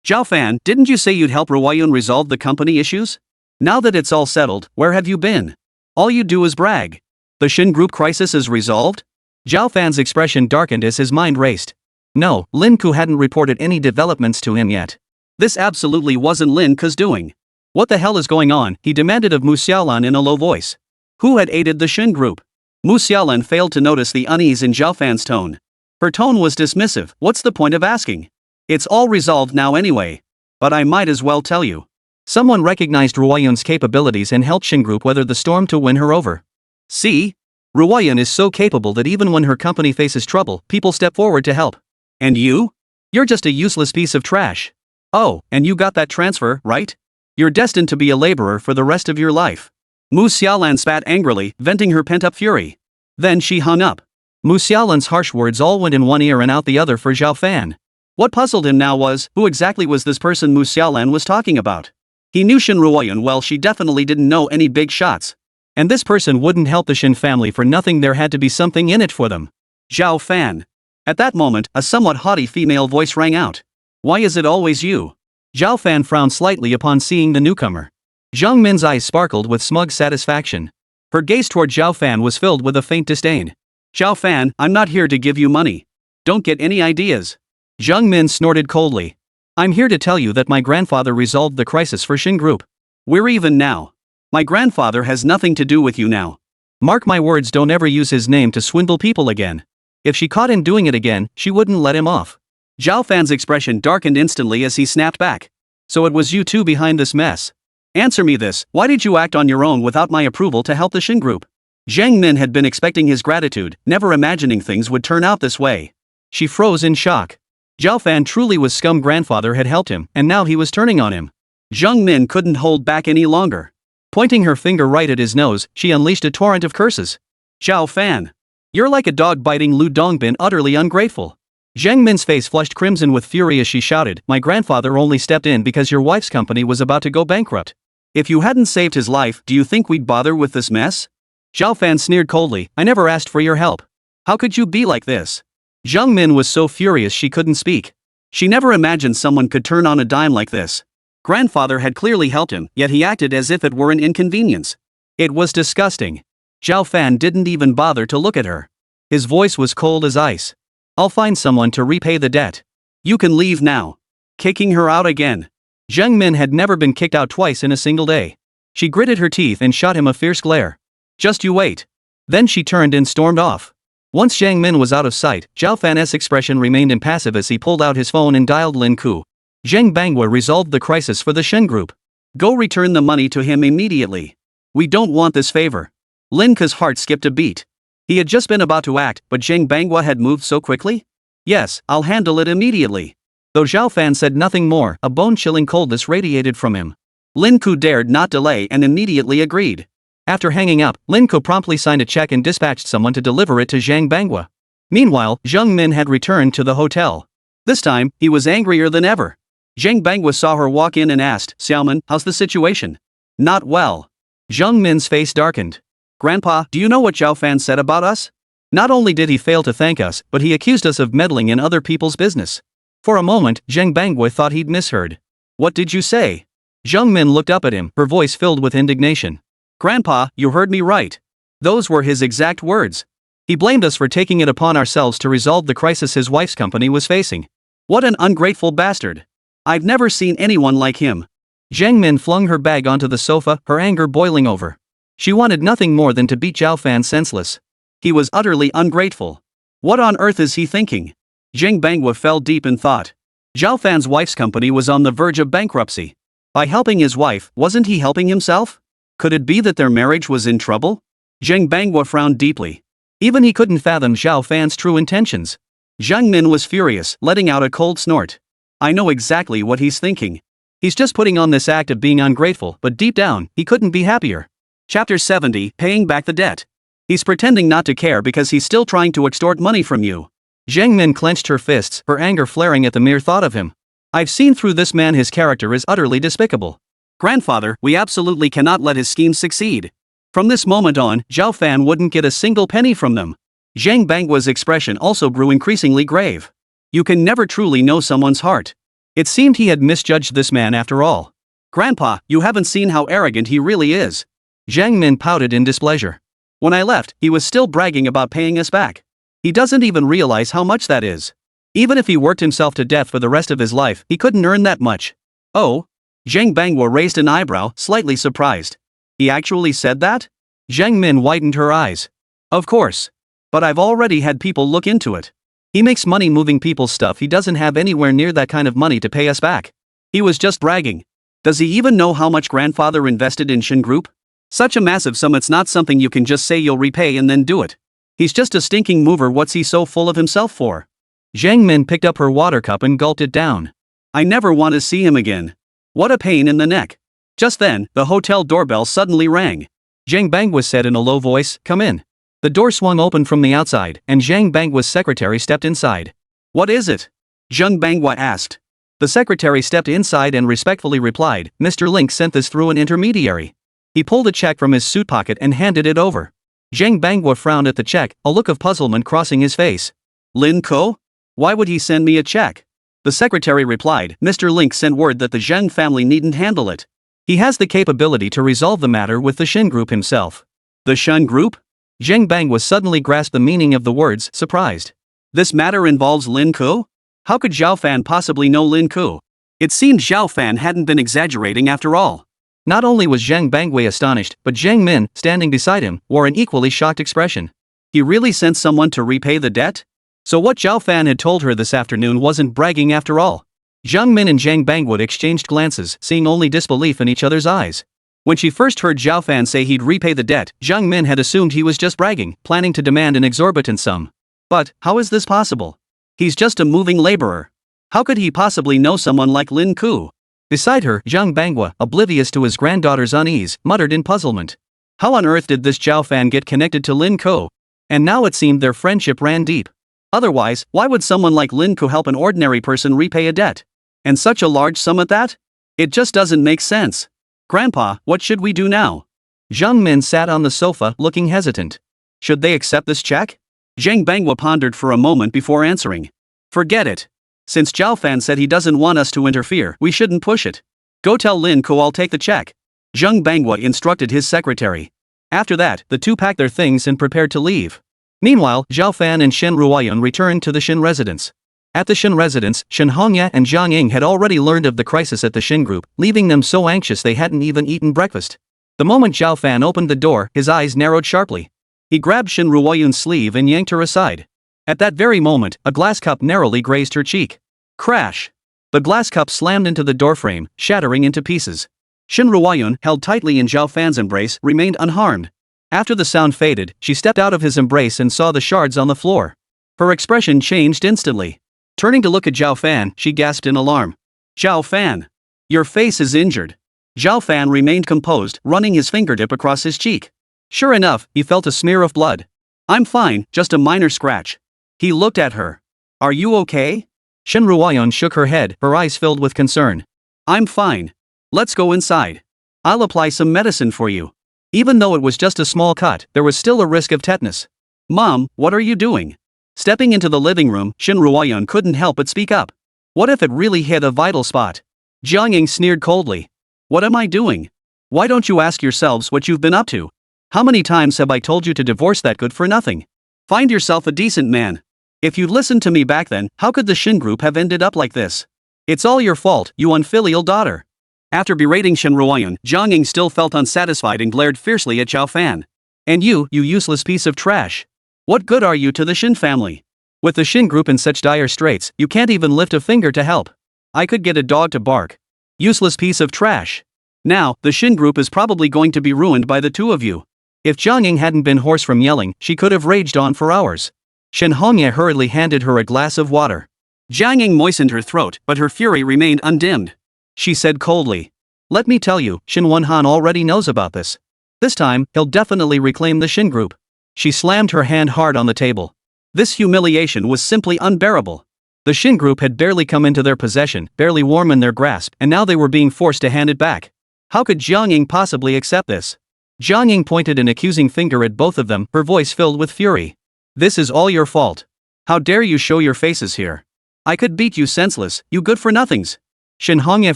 Zhao Fan, didn't you say you'd help Ruoyun resolve the company issues? Now that it's all settled, where have you been? All you do is brag. The Shen Group crisis is resolved? Zhao Fan's expression darkened as his mind raced. No, Lin Ku hadn't reported any developments to him yet. This absolutely wasn't Lin Ku's doing. What the hell is going on? He demanded of Mu Xiaolan in a low voice. Who had aided the Shen Group? Mu Xiaolan failed to notice the unease in Zhao Fan's tone. Her tone was dismissive. What's the point of asking? It's all resolved now anyway. But I might as well tell you. Someone recognized Ruoyun's capabilities and helped Shen Group weather the storm to win her over. See? Ruoyun is so capable that even when her company faces trouble, people step forward to help. And you? You're just a useless piece of trash. Oh, and you got that transfer, right? You're destined to be a laborer for the rest of your life. Mu Xiaolan spat angrily, venting her pent-up fury. Then she hung up. Mu Xiaolan's harsh words all went in one ear and out the other for Zhao Fan. What puzzled him now was, who exactly was this person Mu Xiaolan was talking about? He knew Shen Ruoyun well. She definitely didn't know any big shots. And this person wouldn't help the Shen family for nothing. There had to be something in it for them. Zhao Fan. At that moment, a somewhat haughty female voice rang out. Why is it always you? Zhao Fan frowned slightly upon seeing the newcomer. Zhang Min's eyes sparkled with smug satisfaction. Her gaze toward Zhao Fan was filled with a faint disdain. Zhao Fan, I'm not here to give you money. Don't get any ideas. Zhang Min snorted coldly. I'm here to tell you that my grandfather resolved the crisis for Shen Group. We're even now. My grandfather has nothing to do with you now. Mark my words, don't ever use his name to swindle people again. If she caught him doing it again, she wouldn't let him off. Zhao Fan's expression darkened instantly as he snapped back. So it was you two behind this mess. Answer me this, why did you act on your own without my approval to help the Shen Group? Zhang Min had been expecting his gratitude, never imagining things would turn out this way. She froze in shock. Zhao Fan truly was scum. Grandfather had helped him, and now he was turning on him. Zhang Min couldn't hold back any longer. Pointing her finger right at his nose, she unleashed a torrent of curses. Zhao Fan. You're like a dog biting Lu Dongbin, utterly ungrateful. Zhang Min's face flushed crimson with fury as she shouted, my grandfather only stepped in because your wife's company was about to go bankrupt. If you hadn't saved his life, do you think we'd bother with this mess? Zhao Fan sneered coldly, I never asked for your help. How could you be like this? Zhang Min was so furious she couldn't speak. She never imagined someone could turn on a dime like this. Grandfather had clearly helped him, yet he acted as if it were an inconvenience. It was disgusting. Zhao Fan didn't even bother to look at her. His voice was cold as ice. I'll find someone to repay the debt. You can leave now. Kicking her out again. Zhang Min had never been kicked out twice in a single day. She gritted her teeth and shot him a fierce glare. Just you wait. Then she turned and stormed off. Once Jiang Min was out of sight, Zhao Fan's expression remained impassive as he pulled out his phone and dialed Lin Ku. Zhang Banghua resolved the crisis for the Shen group. Go return the money to him immediately. We don't want this favor. Lin Ku's heart skipped a beat. He had just been about to act, but Zhang Banghua had moved so quickly? Yes, I'll handle it immediately. Though Zhao Fan said nothing more, a bone-chilling coldness radiated from him. Lin Ku dared not delay and immediately agreed. After hanging up, Lin Ku promptly signed a check and dispatched someone to deliver it to Zhang Banghua. Meanwhile, Zhang Min had returned to the hotel. This time, he was angrier than ever. Zhang Banghua saw her walk in and asked, "Xiaoman, how's the situation?" "Not well." Zhang Min's face darkened. "Grandpa, do you know what Zhao Fan said about us? Not only did he fail to thank us, but he accused us of meddling in other people's business." For a moment, Zhang Banghua thought he'd misheard. "What did you say?" Zhang Min looked up at him, her voice filled with indignation. "Grandpa, you heard me right. Those were his exact words. He blamed us for taking it upon ourselves to resolve the crisis his wife's company was facing. What an ungrateful bastard. I've never seen anyone like him." Zhang Min flung her bag onto the sofa, her anger boiling over. She wanted nothing more than to beat Zhao Fan senseless. He was utterly ungrateful. What on earth is he thinking? Zhang Banghua fell deep in thought. Zhao Fan's wife's company was on the verge of bankruptcy. By helping his wife, wasn't he helping himself? Could it be that their marriage was in trouble? Zhang Banghua frowned deeply. Even he couldn't fathom Zhao Fan's true intentions. Zhang Min was furious, letting out a cold snort. I know exactly what he's thinking. He's just putting on this act of being ungrateful, but deep down, he couldn't be happier. Chapter 70, Paying Back the Debt. He's pretending not to care because he's still trying to extort money from you. Zhang Min clenched her fists, her anger flaring at the mere thought of him. I've seen through this man. His character is utterly despicable. Grandfather, we absolutely cannot let his schemes succeed. From this moment on, Zhao Fan wouldn't get a single penny from them. Zhang Banghua's expression also grew increasingly grave. You can never truly know someone's heart. It seemed he had misjudged this man after all. Grandpa, you haven't seen how arrogant he really is. Zhang Min pouted in displeasure. When I left, he was still bragging about paying us back. He doesn't even realize how much that is. Even if he worked himself to death for the rest of his life, he couldn't earn that much. Oh? Zhang Banghua raised an eyebrow, slightly surprised. He actually said that? Zhang Min widened her eyes. Of course. But I've already had people look into it. He makes money moving people's stuff. He doesn't have anywhere near that kind of money to pay us back. He was just bragging. Does he even know how much grandfather invested in Shin Group? Such a massive sum, it's not something you can just say you'll repay and then do it. He's just a stinking mover. What's he so full of himself for? Zhang Min picked up her water cup and gulped it down. I never want to see him again. What a pain in the neck. Just then, the hotel doorbell suddenly rang. Zhang Banghua said in a low voice, "Come in." The door swung open from the outside, and Zhang Banghua's secretary stepped inside. What is it? Zhang Banghua asked. The secretary stepped inside and respectfully replied, Mr. Link sent this through an intermediary. He pulled a check from his suit pocket and handed it over. Zhang Banghua frowned at the check, a look of puzzlement crossing his face. Lin Ko? Why would he send me a check? The secretary replied, Mr. Link sent word that the Zheng family needn't handle it. He has the capability to resolve the matter with the Shin Group himself. The Shin Group? Zhang Banghua suddenly grasped the meaning of the words, surprised. This matter involves Lin Ku? How could Zhao Fan possibly know Lin Ku? It seemed Zhao Fan hadn't been exaggerating after all. Not only was Zhang Banghua astonished, but Zhang Min, standing beside him, wore an equally shocked expression. He really sent someone to repay the debt? So what Zhao Fan had told her this afternoon wasn't bragging after all. Zhang Min and Zhang Banghua exchanged glances, seeing only disbelief in each other's eyes. When she first heard Zhao Fan say he'd repay the debt, Zhang Min had assumed he was just bragging, planning to demand an exorbitant sum. But, how is this possible? He's just a moving laborer. How could he possibly know someone like Lin Ku? Beside her, Zhang Banghua, oblivious to his granddaughter's unease, muttered in puzzlement. How on earth did this Zhao Fan get connected to Lin Ku? And now it seemed their friendship ran deep. Otherwise, why would someone like Lin Ku help an ordinary person repay a debt? And such a large sum at that? It just doesn't make sense. Grandpa, what should we do now? Zhang Min sat on the sofa, looking hesitant. Should they accept this check? Zhang Banghua pondered for a moment before answering. Forget it. Since Zhao Fan said he doesn't want us to interfere, we shouldn't push it. Go tell Lin Ku I'll take the check. Zhang Banghua instructed his secretary. After that, the two packed their things and prepared to leave. Meanwhile, Zhao Fan and Shen Ruoyun returned to the Shin residence. At the Shin residence, Shen Hongya and Zhang Ying had already learned of the crisis at the Shin group, leaving them so anxious they hadn't even eaten breakfast. The moment Zhao Fan opened the door, his eyes narrowed sharply. He grabbed Shin Ruoyun's sleeve and yanked her aside. At that very moment, a glass cup narrowly grazed her cheek. Crash! The glass cup slammed into the doorframe, shattering into pieces. Shin Ruoyun, held tightly in Zhao Fan's embrace, remained unharmed. After the sound faded, she stepped out of his embrace and saw the shards on the floor. Her expression changed instantly. Turning to look at Zhao Fan, she gasped in alarm. Zhao Fan! Your face is injured. Zhao Fan remained composed, running his fingertip across his cheek. Sure enough, he felt a smear of blood. I'm fine, just a minor scratch. He looked at her. Are you okay? Shin Ruoyun shook her head, her eyes filled with concern. I'm fine. Let's go inside. I'll apply some medicine for you. Even though it was just a small cut, there was still a risk of tetanus. Mom, what are you doing? Stepping into the living room, Shin Ruoyun couldn't help but speak up. What if it really hit a vital spot? Jiang Ying sneered coldly. What am I doing? Why don't you ask yourselves what you've been up to? How many times have I told you to divorce that good for nothing? Find yourself a decent man. If you'd listened to me back then, how could the Shin group have ended up like this? It's all your fault, you unfilial daughter. After berating Shin Ruoyun, Jiang Ying still felt unsatisfied and glared fiercely at Zhao Fan. And you useless piece of trash. What good are you to the Shin family? With the Shin group in such dire straits, you can't even lift a finger to help. I could get a dog to bark. Useless piece of trash. Now, the Shin group is probably going to be ruined by the two of you. If Jiang Ying hadn't been hoarse from yelling, she could have raged on for hours. Shin Hongye hurriedly handed her a glass of water. Jiang Ying moistened her throat, but her fury remained undimmed. She said coldly. Let me tell you, Shin Wonhan already knows about this. This time, he'll definitely reclaim the Shin group. She slammed her hand hard on the table. This humiliation was simply unbearable. The Shin group had barely come into their possession, barely warm in their grasp, and now they were being forced to hand it back. How could Jiang Ying possibly accept this? Jiang Ying pointed an accusing finger at both of them, her voice filled with fury. This is all your fault. How dare you show your faces here? I could beat you senseless, you good-for-nothings. Shin Hongye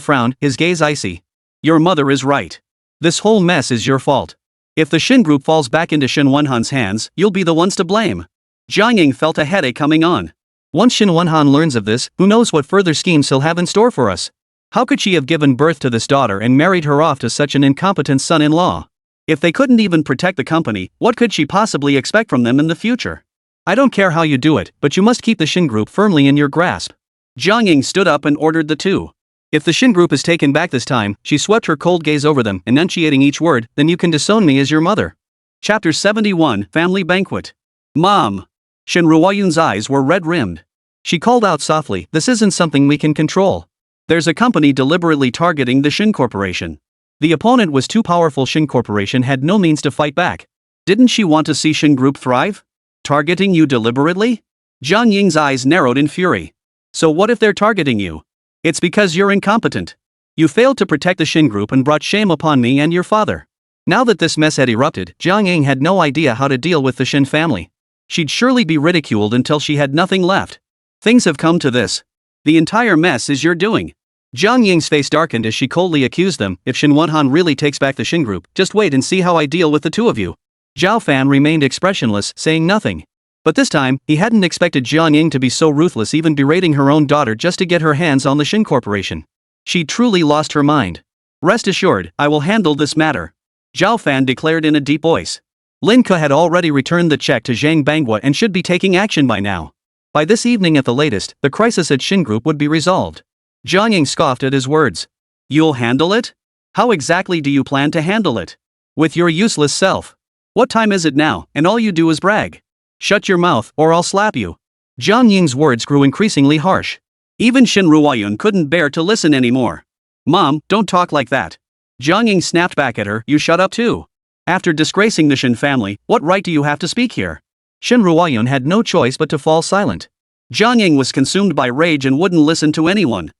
frowned, his gaze icy. Your mother is right. This whole mess is your fault. If the Shin group falls back into Shin Wonhan's hands, you'll be the ones to blame. Jiang Ying felt a headache coming on. Once Shin Wonhan learns of this, who knows what further schemes he'll have in store for us? How could she have given birth to this daughter and married her off to such an incompetent son-in-law? If they couldn't even protect the company, what could she possibly expect from them in the future? I don't care how you do it, but you must keep the Shin group firmly in your grasp. Jiang Ying stood up and ordered the two. If the Shin group is taken back this time, she swept her cold gaze over them, enunciating each word, then you can disown me as your mother. Chapter 71, Family Banquet. Mom! Shin Ruoyun's eyes were red-rimmed. She called out softly, this isn't something we can control. There's a company deliberately targeting the Shin Corporation. The opponent was too powerful. Shin Corporation had no means to fight back. Didn't she want to see Shin Group thrive? Targeting you deliberately? Jiang Ying's eyes narrowed in fury. So what if they're targeting you? It's because you're incompetent. You failed to protect the Shin Group and brought shame upon me and your father. Now that this mess had erupted, Jiang Ying had no idea how to deal with the Shin family. She'd surely be ridiculed until she had nothing left. Things have come to this. The entire mess is your doing. Jiang Ying's face darkened as she coldly accused them. If Shin Wonhan really takes back the Shin Group, just wait and see how I deal with the two of you. Zhao Fan remained expressionless, saying nothing. But this time, he hadn't expected Jiang Ying to be so ruthless, even berating her own daughter just to get her hands on the Shin Corporation. She truly lost her mind. Rest assured, I will handle this matter. Zhao Fan declared in a deep voice. Lin Ke had already returned the check to Zhang Banghua and should be taking action by now. By this evening at the latest, the crisis at Shin Group would be resolved. Jiang Ying scoffed at his words. You'll handle it? How exactly do you plan to handle it? With your useless self. What time is it now, and all you do is brag? Shut your mouth, or I'll slap you. Jiang Ying's words grew increasingly harsh. Even Shin Ruoyun couldn't bear to listen anymore. Mom, don't talk like that. Jiang Ying snapped back at her, you shut up too. After disgracing the Shin family, what right do you have to speak here? Shin Ruoyun had no choice but to fall silent. Jiang Ying was consumed by rage and wouldn't listen to anyone.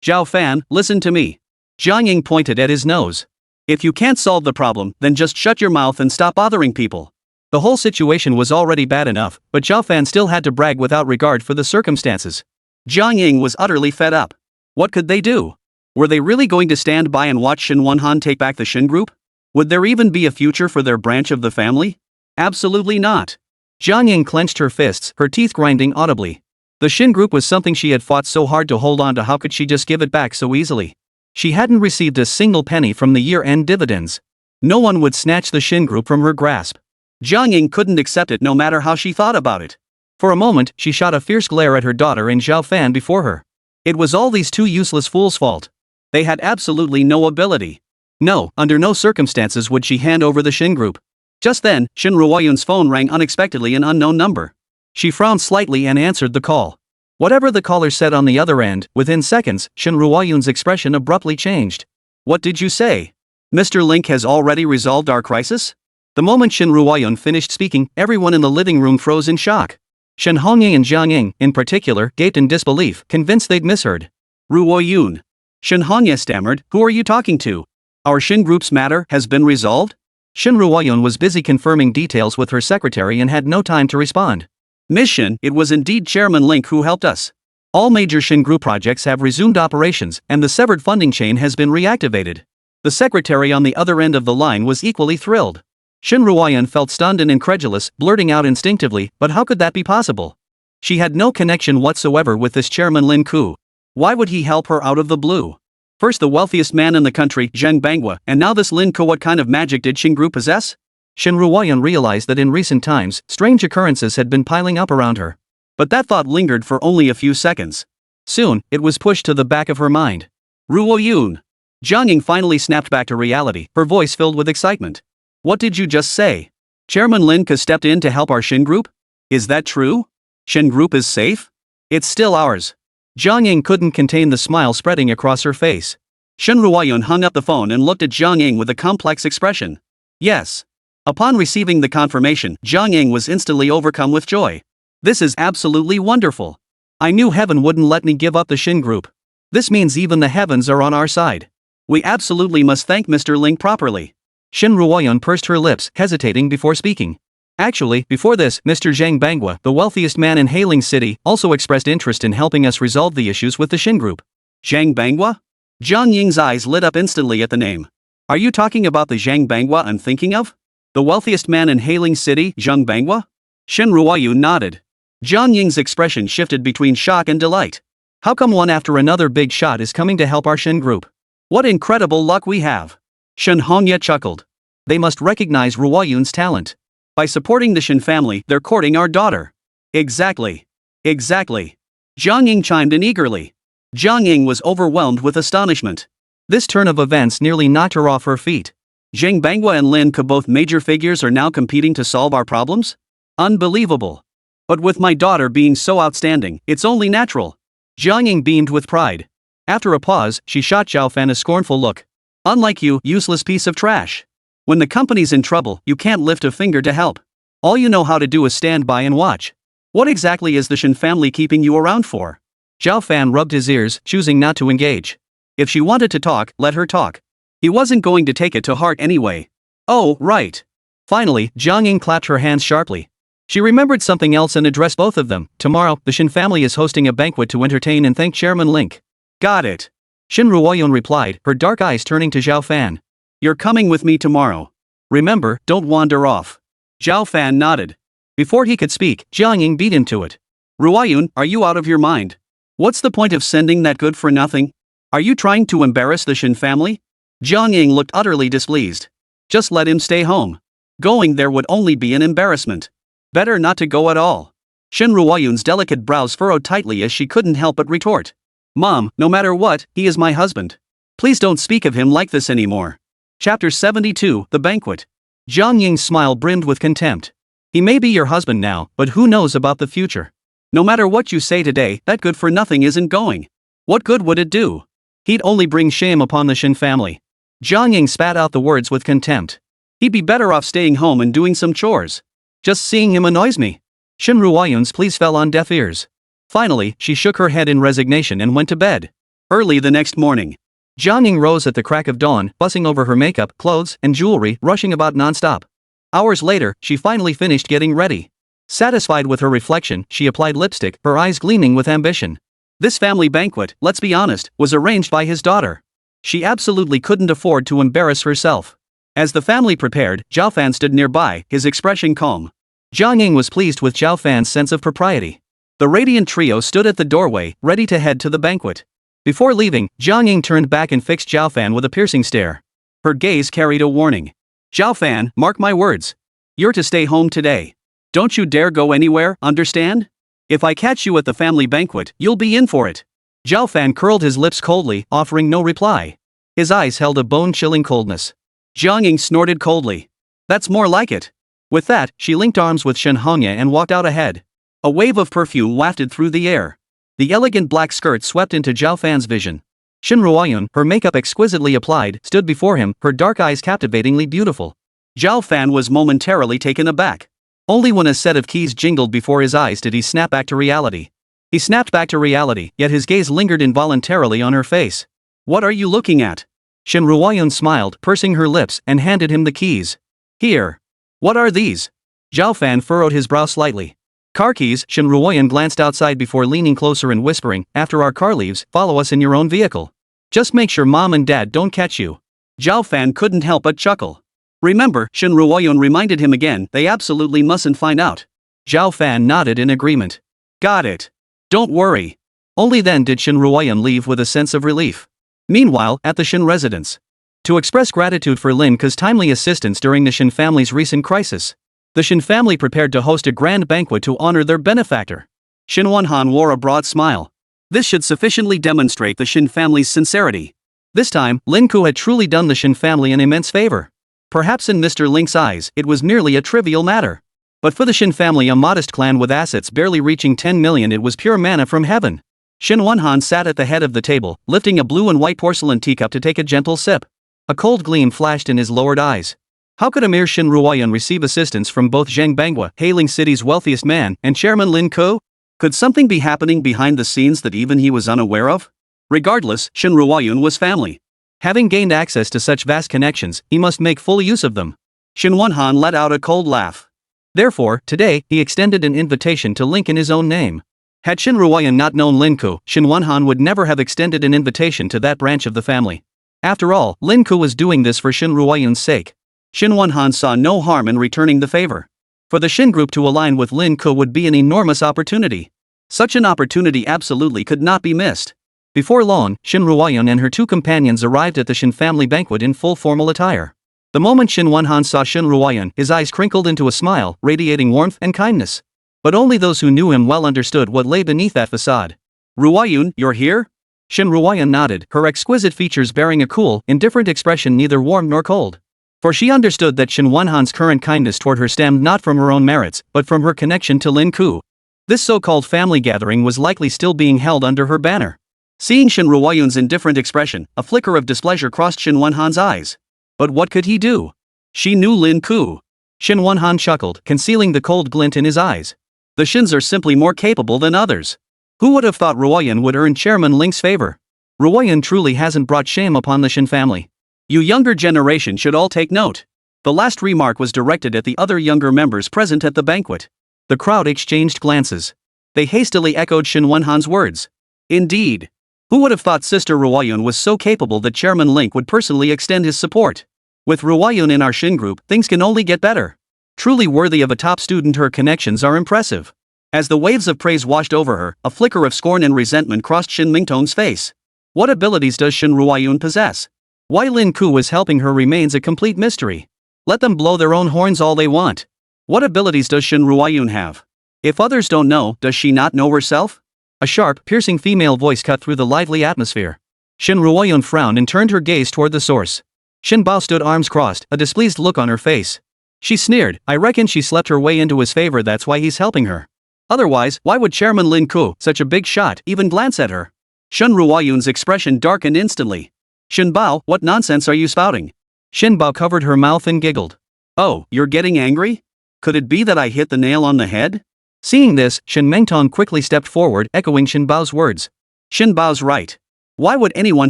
Zhao Fan, listen to me. Jiang Ying pointed at his nose. If you can't solve the problem, then just shut your mouth and stop bothering people. The whole situation was already bad enough, but Zhao Fan still had to brag without regard for the circumstances. Jiang Ying was utterly fed up. What could they do? Were they really going to stand by and watch Shin Wonhan take back the Shin Group? Would there even be a future for their branch of the family? Absolutely not. Jiang Ying clenched her fists, her teeth grinding audibly. The Shin Group was something she had fought so hard to hold on to. How could she just give it back so easily? She hadn't received a single penny from the year-end dividends. No one would snatch the Shin Group from her grasp. Jiang Ying couldn't accept it no matter how she thought about it. For a moment, she shot a fierce glare at her daughter and Zhao Fan before her. It was all these two useless fools' fault. They had absolutely no ability. No, under no circumstances would she hand over the Shin group. Just then, Shin Ruoyun's phone rang unexpectedly, an unknown number. She frowned slightly and answered the call. Whatever the caller said on the other end, within seconds, Shin Ruoyun's expression abruptly changed. What did you say? Mr. Link has already resolved our crisis? The moment Shin Ruoyun finished speaking, everyone in the living room froze in shock. Shen Hongying and Jiang Ying, in particular, gaped in disbelief, convinced they'd misheard. Ruoyun. Shen Hongye stammered, who are you talking to? Our Shin group's matter has been resolved? Shin Ruoyun was busy confirming details with her secretary and had no time to respond. Miss Shin, it was indeed Chairman Link who helped us. All major Shin group projects have resumed operations and the severed funding chain has been reactivated. The secretary on the other end of the line was equally thrilled. Shin Ruoyun felt stunned and incredulous, blurting out instinctively, but how could that be possible? She had no connection whatsoever with this Chairman Lin Ku. Why would he help her out of the blue? First the wealthiest man in the country, Zheng Banghua, and now this Lin Ku. What kind of magic did Shin group possess? Shin Ruoyun realized that in recent times, strange occurrences had been piling up around her. But that thought lingered for only a few seconds. Soon, it was pushed to the back of her mind. Ruoyun. Jiang Ying finally snapped back to reality, her voice filled with excitement. What did you just say? Chairman Lin Ku stepped in to help our Shin group? Is that true? Shin group is safe? It's still ours. Jiang Ying couldn't contain the smile spreading across her face. Shin Ruoyun hung up the phone and looked at Jiang Ying with a complex expression. Yes. Upon receiving the confirmation, Jiang Ying was instantly overcome with joy. This is absolutely wonderful. I knew heaven wouldn't let me give up the Shin group. This means even the heavens are on our side. We absolutely must thank Mr. Ling properly. Shin Ruoyun pursed her lips, hesitating before speaking. Actually, before this, Mr. Zhang Banghua, the wealthiest man in Hailing City, also expressed interest in helping us resolve the issues with the Shin group. Zhang Banghua? Jiang Ying's eyes lit up instantly at the name. Are you talking about the Zhang Banghua I'm thinking of? The wealthiest man in Hailing City, Zhang Banghua? Shin Ruoyun nodded. Jiang Ying's expression shifted between shock and delight. How come one after another big shot is coming to help our Shin group? What incredible luck we have! Shen Hongye chuckled. They must recognize Ruoyun's talent. By supporting the Shin family, they're courting our daughter. Exactly. Exactly. Jiang Ying chimed in eagerly. Jiang Ying was overwhelmed with astonishment. This turn of events nearly knocked her off her feet. Zhang Banghua and Lin Ku, both major figures, are now competing to solve our problems? Unbelievable. But with my daughter being so outstanding, it's only natural. Jiang Ying beamed with pride. After a pause, she shot Zhao Fan a scornful look. Unlike you, useless piece of trash. When the company's in trouble, you can't lift a finger to help. All you know how to do is stand by and watch. What exactly is the Shin family keeping you around for? Zhao Fan rubbed his ears, choosing not to engage. If she wanted to talk, let her talk. He wasn't going to take it to heart anyway. Oh, right. Finally, Jiang Ying clapped her hands sharply. She remembered something else and addressed both of them. Tomorrow, the Shin family is hosting a banquet to entertain and thank Chairman Link. Got it. Shin Ruoyun replied, her dark eyes turning to Zhao Fan. You're coming with me tomorrow. Remember, don't wander off. Zhao Fan nodded. Before he could speak, Jiang Ying beat him to it. Ruoyun, are you out of your mind? What's the point of sending that good-for-nothing? Are you trying to embarrass the Shin family? Jiang Ying looked utterly displeased. Just let him stay home. Going there would only be an embarrassment. Better not to go at all. Shin Ruoyun's delicate brows furrowed tightly as she couldn't help but retort. Mom, no matter what, he is my husband. Please don't speak of him like this anymore. Chapter 72, The Banquet. Jiang Ying's smile brimmed with contempt. He may be your husband now, but who knows about the future? No matter what you say today, that good-for-nothing isn't going. What good would it do? He'd only bring shame upon the Shin family. Jiang Ying spat out the words with contempt. He'd be better off staying home and doing some chores. Just seeing him annoys me. Shin Ruoyun's pleas fell on deaf ears. Finally, she shook her head in resignation and went to bed. Early the next morning, Jiang Ying rose at the crack of dawn, fussing over her makeup, clothes, and jewelry, rushing about non-stop. Hours later, she finally finished getting ready. Satisfied with her reflection, she applied lipstick, her eyes gleaming with ambition. This family banquet, let's be honest, was arranged by his daughter. She absolutely couldn't afford to embarrass herself. As the family prepared, Zhao Fan stood nearby, his expression calm. Jiang Ying was pleased with Zhao Fan's sense of propriety. The radiant trio stood at the doorway, ready to head to the banquet. Before leaving, Jiang Ying turned back and fixed Zhao Fan with a piercing stare. Her gaze carried a warning. Zhao Fan, mark my words. You're to stay home today. Don't you dare go anywhere, understand? If I catch you at the family banquet, you'll be in for it. Zhao Fan curled his lips coldly, offering no reply. His eyes held a bone-chilling coldness. Jiang Ying snorted coldly. That's more like it. With that, she linked arms with Shen Hongye and walked out ahead. A wave of perfume wafted through the air. The elegant black skirt swept into Zhao Fan's vision. Shen Ruoyun, her makeup exquisitely applied, stood before him, her dark eyes captivatingly beautiful. Zhao Fan was momentarily taken aback. Only when a set of keys jingled before his eyes did he snap back to reality. He snapped back to reality, yet his gaze lingered involuntarily on her face. What are you looking at? Shen Ruoyun smiled, pursing her lips, and handed him the keys. Here. What are these? Zhao Fan furrowed his brow slightly. Car keys. Shen Ruoyun glanced outside before leaning closer and whispering, after our car leaves, follow us in your own vehicle. Just make sure mom and dad don't catch you. Zhao Fan couldn't help but chuckle. Remember, Shen Ruoyun reminded him again, they absolutely mustn't find out. Zhao Fan nodded in agreement. Got it. Don't worry. Only then did Shen Ruoyun leave with a sense of relief. Meanwhile, at the Shen residence. To express gratitude for Lin Ke's timely assistance during the Shen family's recent crisis, the Shen family prepared to host a grand banquet to honor their benefactor. Shen Wanhan wore a broad smile. This should sufficiently demonstrate the Shen family's sincerity. This time, Lin Ke had truly done the Shen family an immense favor. Perhaps in Mr. Link's eyes, it was merely a trivial matter. But for the Shen family, a modest clan with assets barely reaching 10 million, it was pure manna from heaven. Shen Wanhan sat at the head of the table, lifting a blue and white porcelain teacup to take a gentle sip. A cold gleam flashed in his lowered eyes. How could a mere Shen Ruoyun receive assistance from both Zhang Banghua, hailing city's wealthiest man, and Chairman Lin Ke? Could something be happening behind the scenes that even he was unaware of? Regardless, Shen Ruoyun was family. Having gained access to such vast connections, he must make full use of them. Shen Wanhan let out a cold laugh. Therefore, today, he extended an invitation to Link in his own name. Had Shen Ruoyun not known Lin Ke, Shen Wanhan would never have extended an invitation to that branch of the family. After all, Lin Ke was doing this for Shen Ruoyun's sake. Shen Wanhan saw no harm in returning the favor. For the Shen group to align with Lin Ke would be an enormous opportunity. Such an opportunity absolutely could not be missed. Before long, Shen Ruoyun and her two companions arrived at the Shen family banquet in full formal attire. The moment Shen Wanhan saw Shen Ruoyun, his eyes crinkled into a smile, radiating warmth and kindness. But only those who knew him well understood what lay beneath that facade. Ruoyun, you're here? Shen Ruoyun nodded, her exquisite features bearing a cool, indifferent expression neither warm nor cold. For she understood that Shen Wanhan's current kindness toward her stemmed not from her own merits, but from her connection to Lin Ke. This so-called family gathering was likely still being held under her banner. Seeing Shen Ruoyun's indifferent expression, a flicker of displeasure crossed Shen Wanhan's eyes. But what could he do? She knew Lin Ke. Shen Wanhan chuckled, concealing the cold glint in his eyes. The Shens are simply more capable than others. Who would have thought Ruoyun would earn Chairman Link's favor? Ruoyun truly hasn't brought shame upon the Shen family. You younger generation should all take note. The last remark was directed at the other younger members present at the banquet. The crowd exchanged glances. They hastily echoed Shen Wanhan's words. Indeed. Who would have thought Sister Ruoyun was so capable that Chairman Link would personally extend his support? With Ruoyun in our Shen group, things can only get better. Truly worthy of a top student, her connections are impressive. As the waves of praise washed over her, a flicker of scorn and resentment crossed Shen Mingtong's face. What abilities does Shen Ruoyun possess? Why Lin Ke is helping her remains a complete mystery. Let them blow their own horns all they want. What abilities does Shen Ruoyun have? If others don't know, does she not know herself? A sharp, piercing female voice cut through the lively atmosphere. Shen Ruoyun frowned and turned her gaze toward the source. Shen Bao stood arms crossed, a displeased look on her face. She sneered, I reckon she slept her way into his favor, that's why he's helping her. Otherwise, why would Chairman Lin Ke, such a big shot, even glance at her? Shen Ruoyun's expression darkened instantly. Shen Bao, what nonsense are you spouting? Shen Bao covered her mouth and giggled. Oh, you're getting angry? Could it be that I hit the nail on the head? Seeing this, Shen Mengtong quickly stepped forward, echoing Shen Bao's words. Shen Bao's right. Why would anyone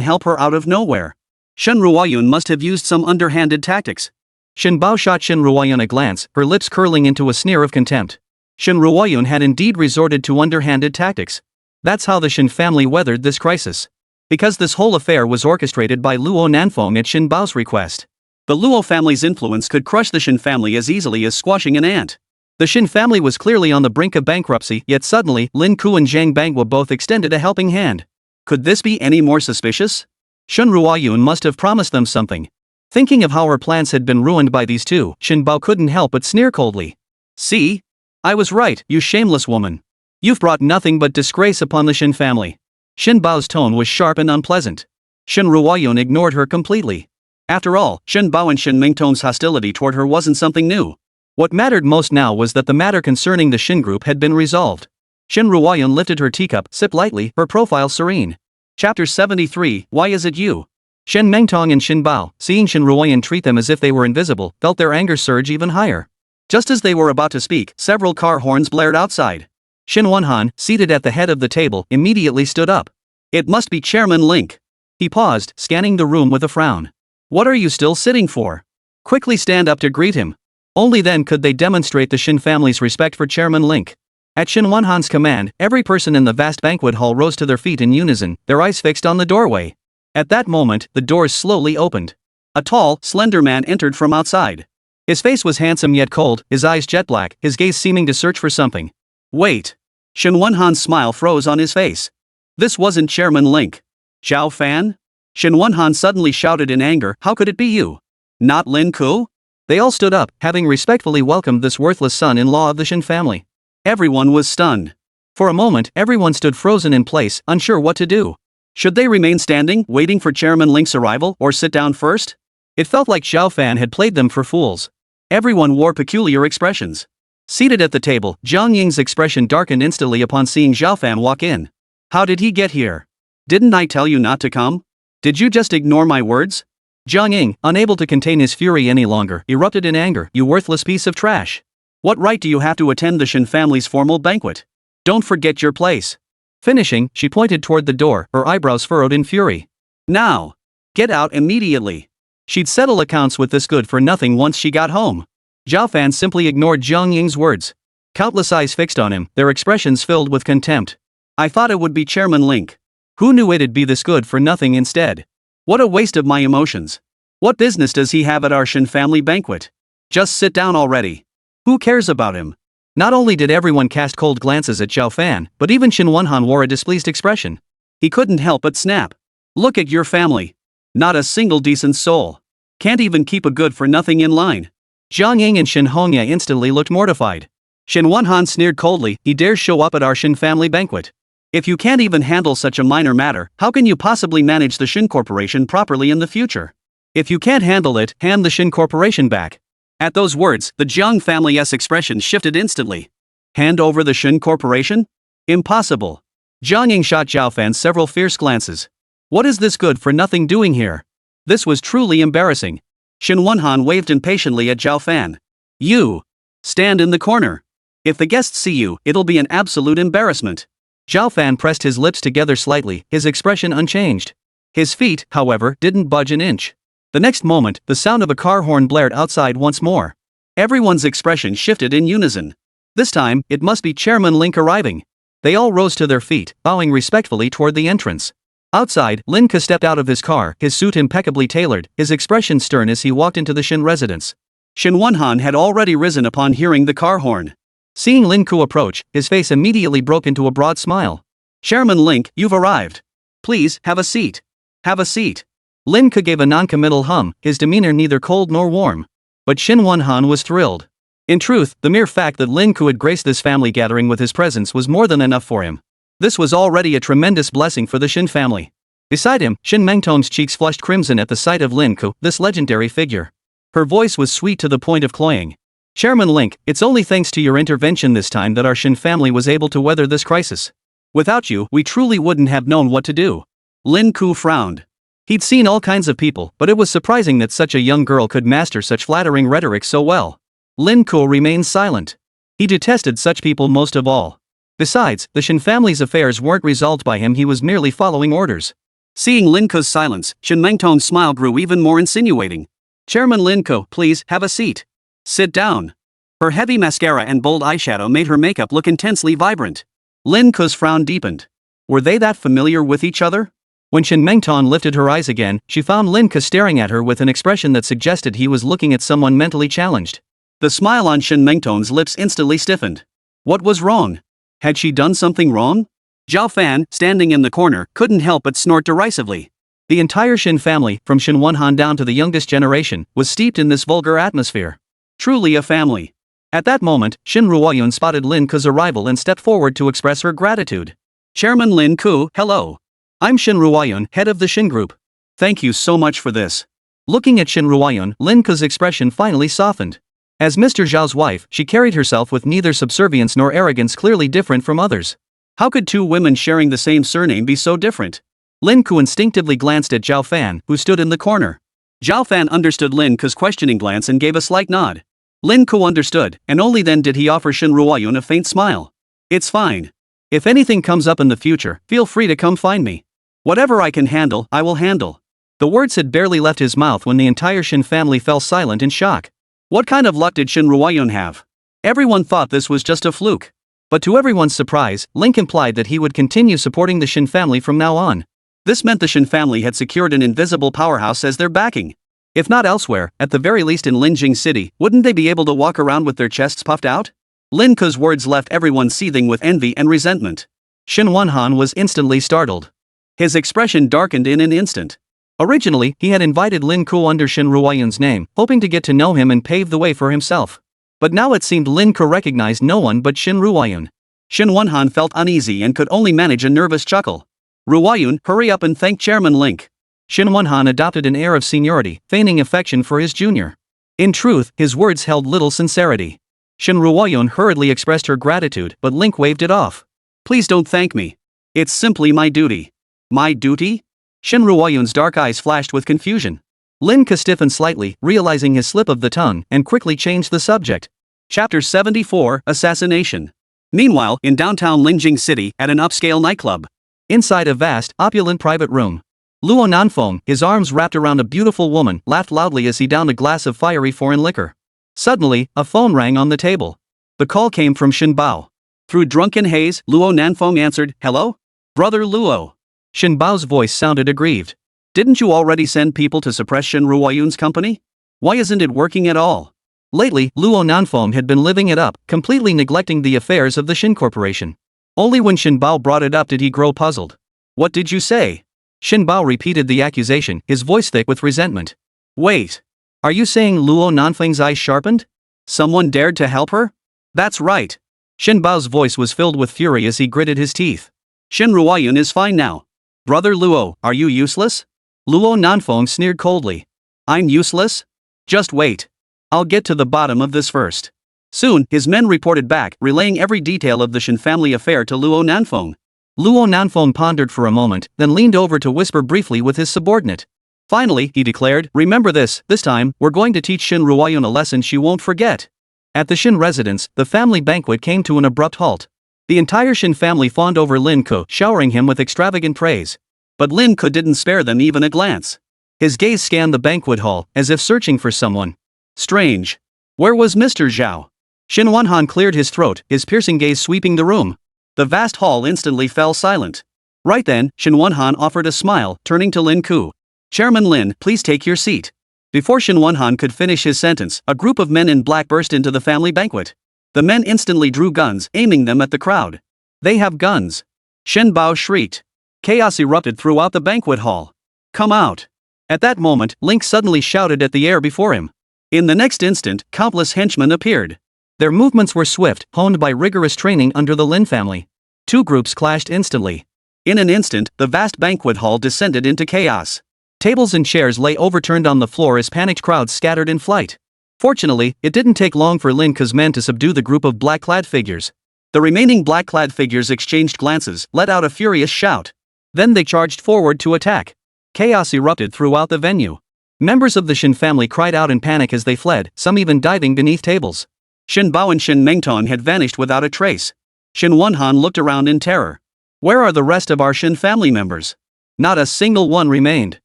help her out of nowhere? Shen Ruoyun must have used some underhanded tactics. Shen Bao shot Shen Ruoyun a glance, her lips curling into a sneer of contempt. Shen Ruoyun had indeed resorted to underhanded tactics. That's how the Shen family weathered this crisis. Because this whole affair was orchestrated by Luo Nanfeng at Shen Bao's request. The Luo family's influence could crush the Shen family as easily as squashing an ant. The Shen family was clearly on the brink of bankruptcy, yet suddenly, Lin Ke and Zhang Banghua both extended a helping hand. Could this be any more suspicious? Shen Ruoyun must have promised them something. Thinking of how her plans had been ruined by these two, Shin Bao couldn't help but sneer coldly. See? I was right, you shameless woman. You've brought nothing but disgrace upon the Shin family. Shin Bao's tone was sharp and unpleasant. Shin Ruoyun ignored her completely. After all, Shin Bao and Shin Mingtong's hostility toward her wasn't something new. What mattered most now was that the matter concerning the Shin group had been resolved. Shin Ruoyun lifted her teacup, sipped lightly, her profile serene. Chapter 73, Why is it you? Shin Mengtong and Shin Bao, seeing Shin Ruoyun treat them as if they were invisible, felt their anger surge even higher. Just as they were about to speak, several car horns blared outside. Shin Wonhan, seated at the head of the table, immediately stood up. It must be Chairman Link. He paused, scanning the room with a frown. What are you still sitting for? Quickly stand up to greet him. Only then could they demonstrate the Shin family's respect for Chairman Link. At Shin Wonhan's command, every person in the vast banquet hall rose to their feet in unison, their eyes fixed on the doorway. At that moment, the doors slowly opened. A tall, slender man entered from outside. His face was handsome yet cold, his eyes jet black, his gaze seeming to search for something. Wait. Shin Wonhan's smile froze on his face. This wasn't Chairman Link. Zhao Fan? Shin Wonhan suddenly shouted in anger, how could it be you? Not Lin Ku? They all stood up, having respectfully welcomed this worthless son-in-law of the Shin family. Everyone was stunned. For a moment, everyone stood frozen in place, unsure what to do. Should they remain standing, waiting for Chairman Link's arrival, or sit down first? It felt like Zhao Fan had played them for fools. Everyone wore peculiar expressions. Seated at the table, Jiang Ying's expression darkened instantly upon seeing Zhao Fan walk in. How did he get here? Didn't I tell you not to come? Did you just ignore my words? Jiang Ying, unable to contain his fury any longer, erupted in anger. You worthless piece of trash. What right do you have to attend the Shin family's formal banquet? Don't forget your place. Finishing, she pointed toward the door, her eyebrows furrowed in fury. Now! Get out immediately! She'd settle accounts with this good-for-nothing once she got home. Zhao Fan simply ignored Jiang Ying's words. Countless eyes fixed on him, their expressions filled with contempt. I thought it would be Chairman Link. Who knew it'd be this good-for-nothing instead? What a waste of my emotions. What business does he have at our Shin family banquet? Just sit down already. Who cares about him? Not only did everyone cast cold glances at Zhao Fan, but even Shin Wonhan wore a displeased expression. He couldn't help but snap. Look at your family. Not a single decent soul. Can't even keep a good-for-nothing in line. Jiang Ying and Shin Hongya instantly looked mortified. Shin Wonhan sneered coldly, he dares show up at our Shin family banquet. If you can't even handle such a minor matter, how can you possibly manage the Shin Corporation properly in the future? If you can't handle it, hand the Shin Corporation back. At those words, the Jiang family's expression shifted instantly. Hand over the Shin Corporation? Impossible. Jiang Ying shot Zhao Fan several fierce glances. What is this good-for-nothing doing here? This was truly embarrassing. Shin Wonhan waved impatiently at Zhao Fan. You! Stand in the corner. If the guests see you, it'll be an absolute embarrassment. Zhao Fan pressed his lips together slightly, his expression unchanged. His feet, however, didn't budge an inch. The next moment, the sound of a car horn blared outside once more. Everyone's expression shifted in unison. This time, it must be Chairman Link arriving. They all rose to their feet, bowing respectfully toward the entrance. Outside, Lin Ke stepped out of his car, his suit impeccably tailored, his expression stern as he walked into the Shin residence. Shin Wonhan had already risen upon hearing the car horn. Seeing Lin Ke approach, his face immediately broke into a broad smile. Chairman Link, you've arrived. Please, have a seat. Have a seat. Lin Ke gave a non-committal hum, his demeanor neither cold nor warm. But Shin Wonhan was thrilled. In truth, the mere fact that Lin Ke had graced this family gathering with his presence was more than enough for him. This was already a tremendous blessing for the Shin family. Beside him, Shin Mengtong's cheeks flushed crimson at the sight of Lin Ke, this legendary figure. Her voice was sweet to the point of cloying. Chairman Link, it's only thanks to your intervention this time that our Shin family was able to weather this crisis. Without you, we truly wouldn't have known what to do. Lin Ke frowned. He'd seen all kinds of people, but it was surprising that such a young girl could master such flattering rhetoric so well. Lin Ke remained silent. He detested such people most of all. Besides, the Shin family's affairs weren't resolved by him, he was merely following orders. Seeing Lin Ke's silence, Shin Mengtong's smile grew even more insinuating. Chairman Lin Ke, please, have a seat. Sit down. Her heavy mascara and bold eyeshadow made her makeup look intensely vibrant. Lin Ke's frown deepened. Were they that familiar with each other? When Shin Mengtong lifted her eyes again, she found Lin Ke staring at her with an expression that suggested he was looking at someone mentally challenged. The smile on Shin Mengtong's lips instantly stiffened. What was wrong? Had she done something wrong? Zhao Fan, standing in the corner, couldn't help but snort derisively. The entire Shin family, from Shin Wonhan down to the youngest generation, was steeped in this vulgar atmosphere. Truly a family. At that moment, Shin Ruoyun spotted Lin Ku's arrival and stepped forward to express her gratitude. Chairman Lin Ku, hello. I'm Shin Ruoyun, head of the Shin group. Thank you so much for this. Looking at Shin Ruoyun, Lin Ku's expression finally softened. As Mr. Zhao's wife, she carried herself with neither subservience nor arrogance, clearly different from others. How could two women sharing the same surname be so different? Lin Ku instinctively glanced at Zhao Fan, who stood in the corner. Zhao Fan understood Lin Ku's questioning glance and gave a slight nod. Lin Ku understood, and only then did he offer Shin Ruoyun a faint smile. It's fine. If anything comes up in the future, feel free to come find me. Whatever I can handle, I will handle. The words had barely left his mouth when the entire Shin family fell silent in shock. What kind of luck did Shin Ruoyun have? Everyone thought this was just a fluke. But to everyone's surprise, Link implied that he would continue supporting the Shin family from now on. This meant the Shin family had secured an invisible powerhouse as their backing. If not elsewhere, at the very least in Linjing City, wouldn't they be able to walk around with their chests puffed out? Lin Ku's words left everyone seething with envy and resentment. Shin Wonhan was instantly startled. His expression darkened in an instant. Originally, he had invited Lin Ku under Shin Ruoyun's name, hoping to get to know him and pave the way for himself. But now it seemed Lin Ku recognized no one but Shin Ruoyun. Shin Wonhan felt uneasy and could only manage a nervous chuckle. Ruoyun, hurry up and thank Chairman Link. Shin Wonhan adopted an air of seniority, feigning affection for his junior. In truth, his words held little sincerity. Shin Ruoyun hurriedly expressed her gratitude, but Link waved it off. Please don't thank me. It's simply my duty. My duty? Shin Ruoyun's dark eyes flashed with confusion. Lin Ku stiffened slightly, realizing his slip of the tongue, and quickly changed the subject. Chapter 74, Assassination. Meanwhile, in downtown Linjing City, at an upscale nightclub. Inside a vast, opulent private room. Luo Nanfeng, his arms wrapped around a beautiful woman, laughed loudly as he downed a glass of fiery foreign liquor. Suddenly, a phone rang on the table. The call came from Shin Bao. Through drunken haze, Luo Nanfeng answered, "Hello? Brother Luo." Shin Bao's voice sounded aggrieved. Didn't you already send people to suppress Shin Ruoyun's company? Why isn't it working at all? Lately, Luo Nanfeng had been living it up, completely neglecting the affairs of the Shin Corporation. Only when Shin Bao brought it up did he grow puzzled. What did you say? Shin Bao repeated the accusation, his voice thick with resentment. Wait. Are you saying Luo Nanfeng's eyes sharpened? Someone dared to help her? That's right. Shin Bao's voice was filled with fury as he gritted his teeth. Shin Ruoyun is fine now. Brother Luo, are you useless? Luo Nanfeng sneered coldly. I'm useless? Just wait. I'll get to the bottom of this first. Soon, his men reported back, relaying every detail of the Shin family affair to Luo Nanfeng. Luo Nanfeng pondered for a moment, then leaned over to whisper briefly with his subordinate. Finally, he declared, remember this time, we're going to teach Shin Ruoyun a lesson she won't forget. At the Shin residence, the family banquet came to an abrupt halt. The entire Shin family fawned over Lin Ku, showering him with extravagant praise. But Lin Ku didn't spare them even a glance. His gaze scanned the banquet hall, as if searching for someone. Strange. Where was Mr. Zhao? Shin Wonhan cleared his throat, his piercing gaze sweeping the room. The vast hall instantly fell silent. Right then, Shin Wonhan offered a smile, turning to Lin Ku. Chairman Lin, please take your seat. Before Shin Wonhan could finish his sentence, a group of men in black burst into the family banquet. The men instantly drew guns, aiming them at the crowd. They have guns. Shin Bao shrieked. Chaos erupted throughout the banquet hall. Come out. At that moment, Link suddenly shouted at the air before him. In the next instant, countless henchmen appeared. Their movements were swift, honed by rigorous training under the Lin family. Two groups clashed instantly. In an instant, the vast banquet hall descended into chaos. Tables and chairs lay overturned on the floor as panicked crowds scattered in flight. Fortunately, it didn't take long for Lin Ku's men to subdue the group of black-clad figures. The remaining black-clad figures exchanged glances, let out a furious shout. Then they charged forward to attack. Chaos erupted throughout the venue. Members of the Shin family cried out in panic as they fled, some even diving beneath tables. Shin Bao and Shin Mengtong had vanished without a trace. Shin Wonhan looked around in terror. Where are the rest of our Shin family members? Not a single one remained.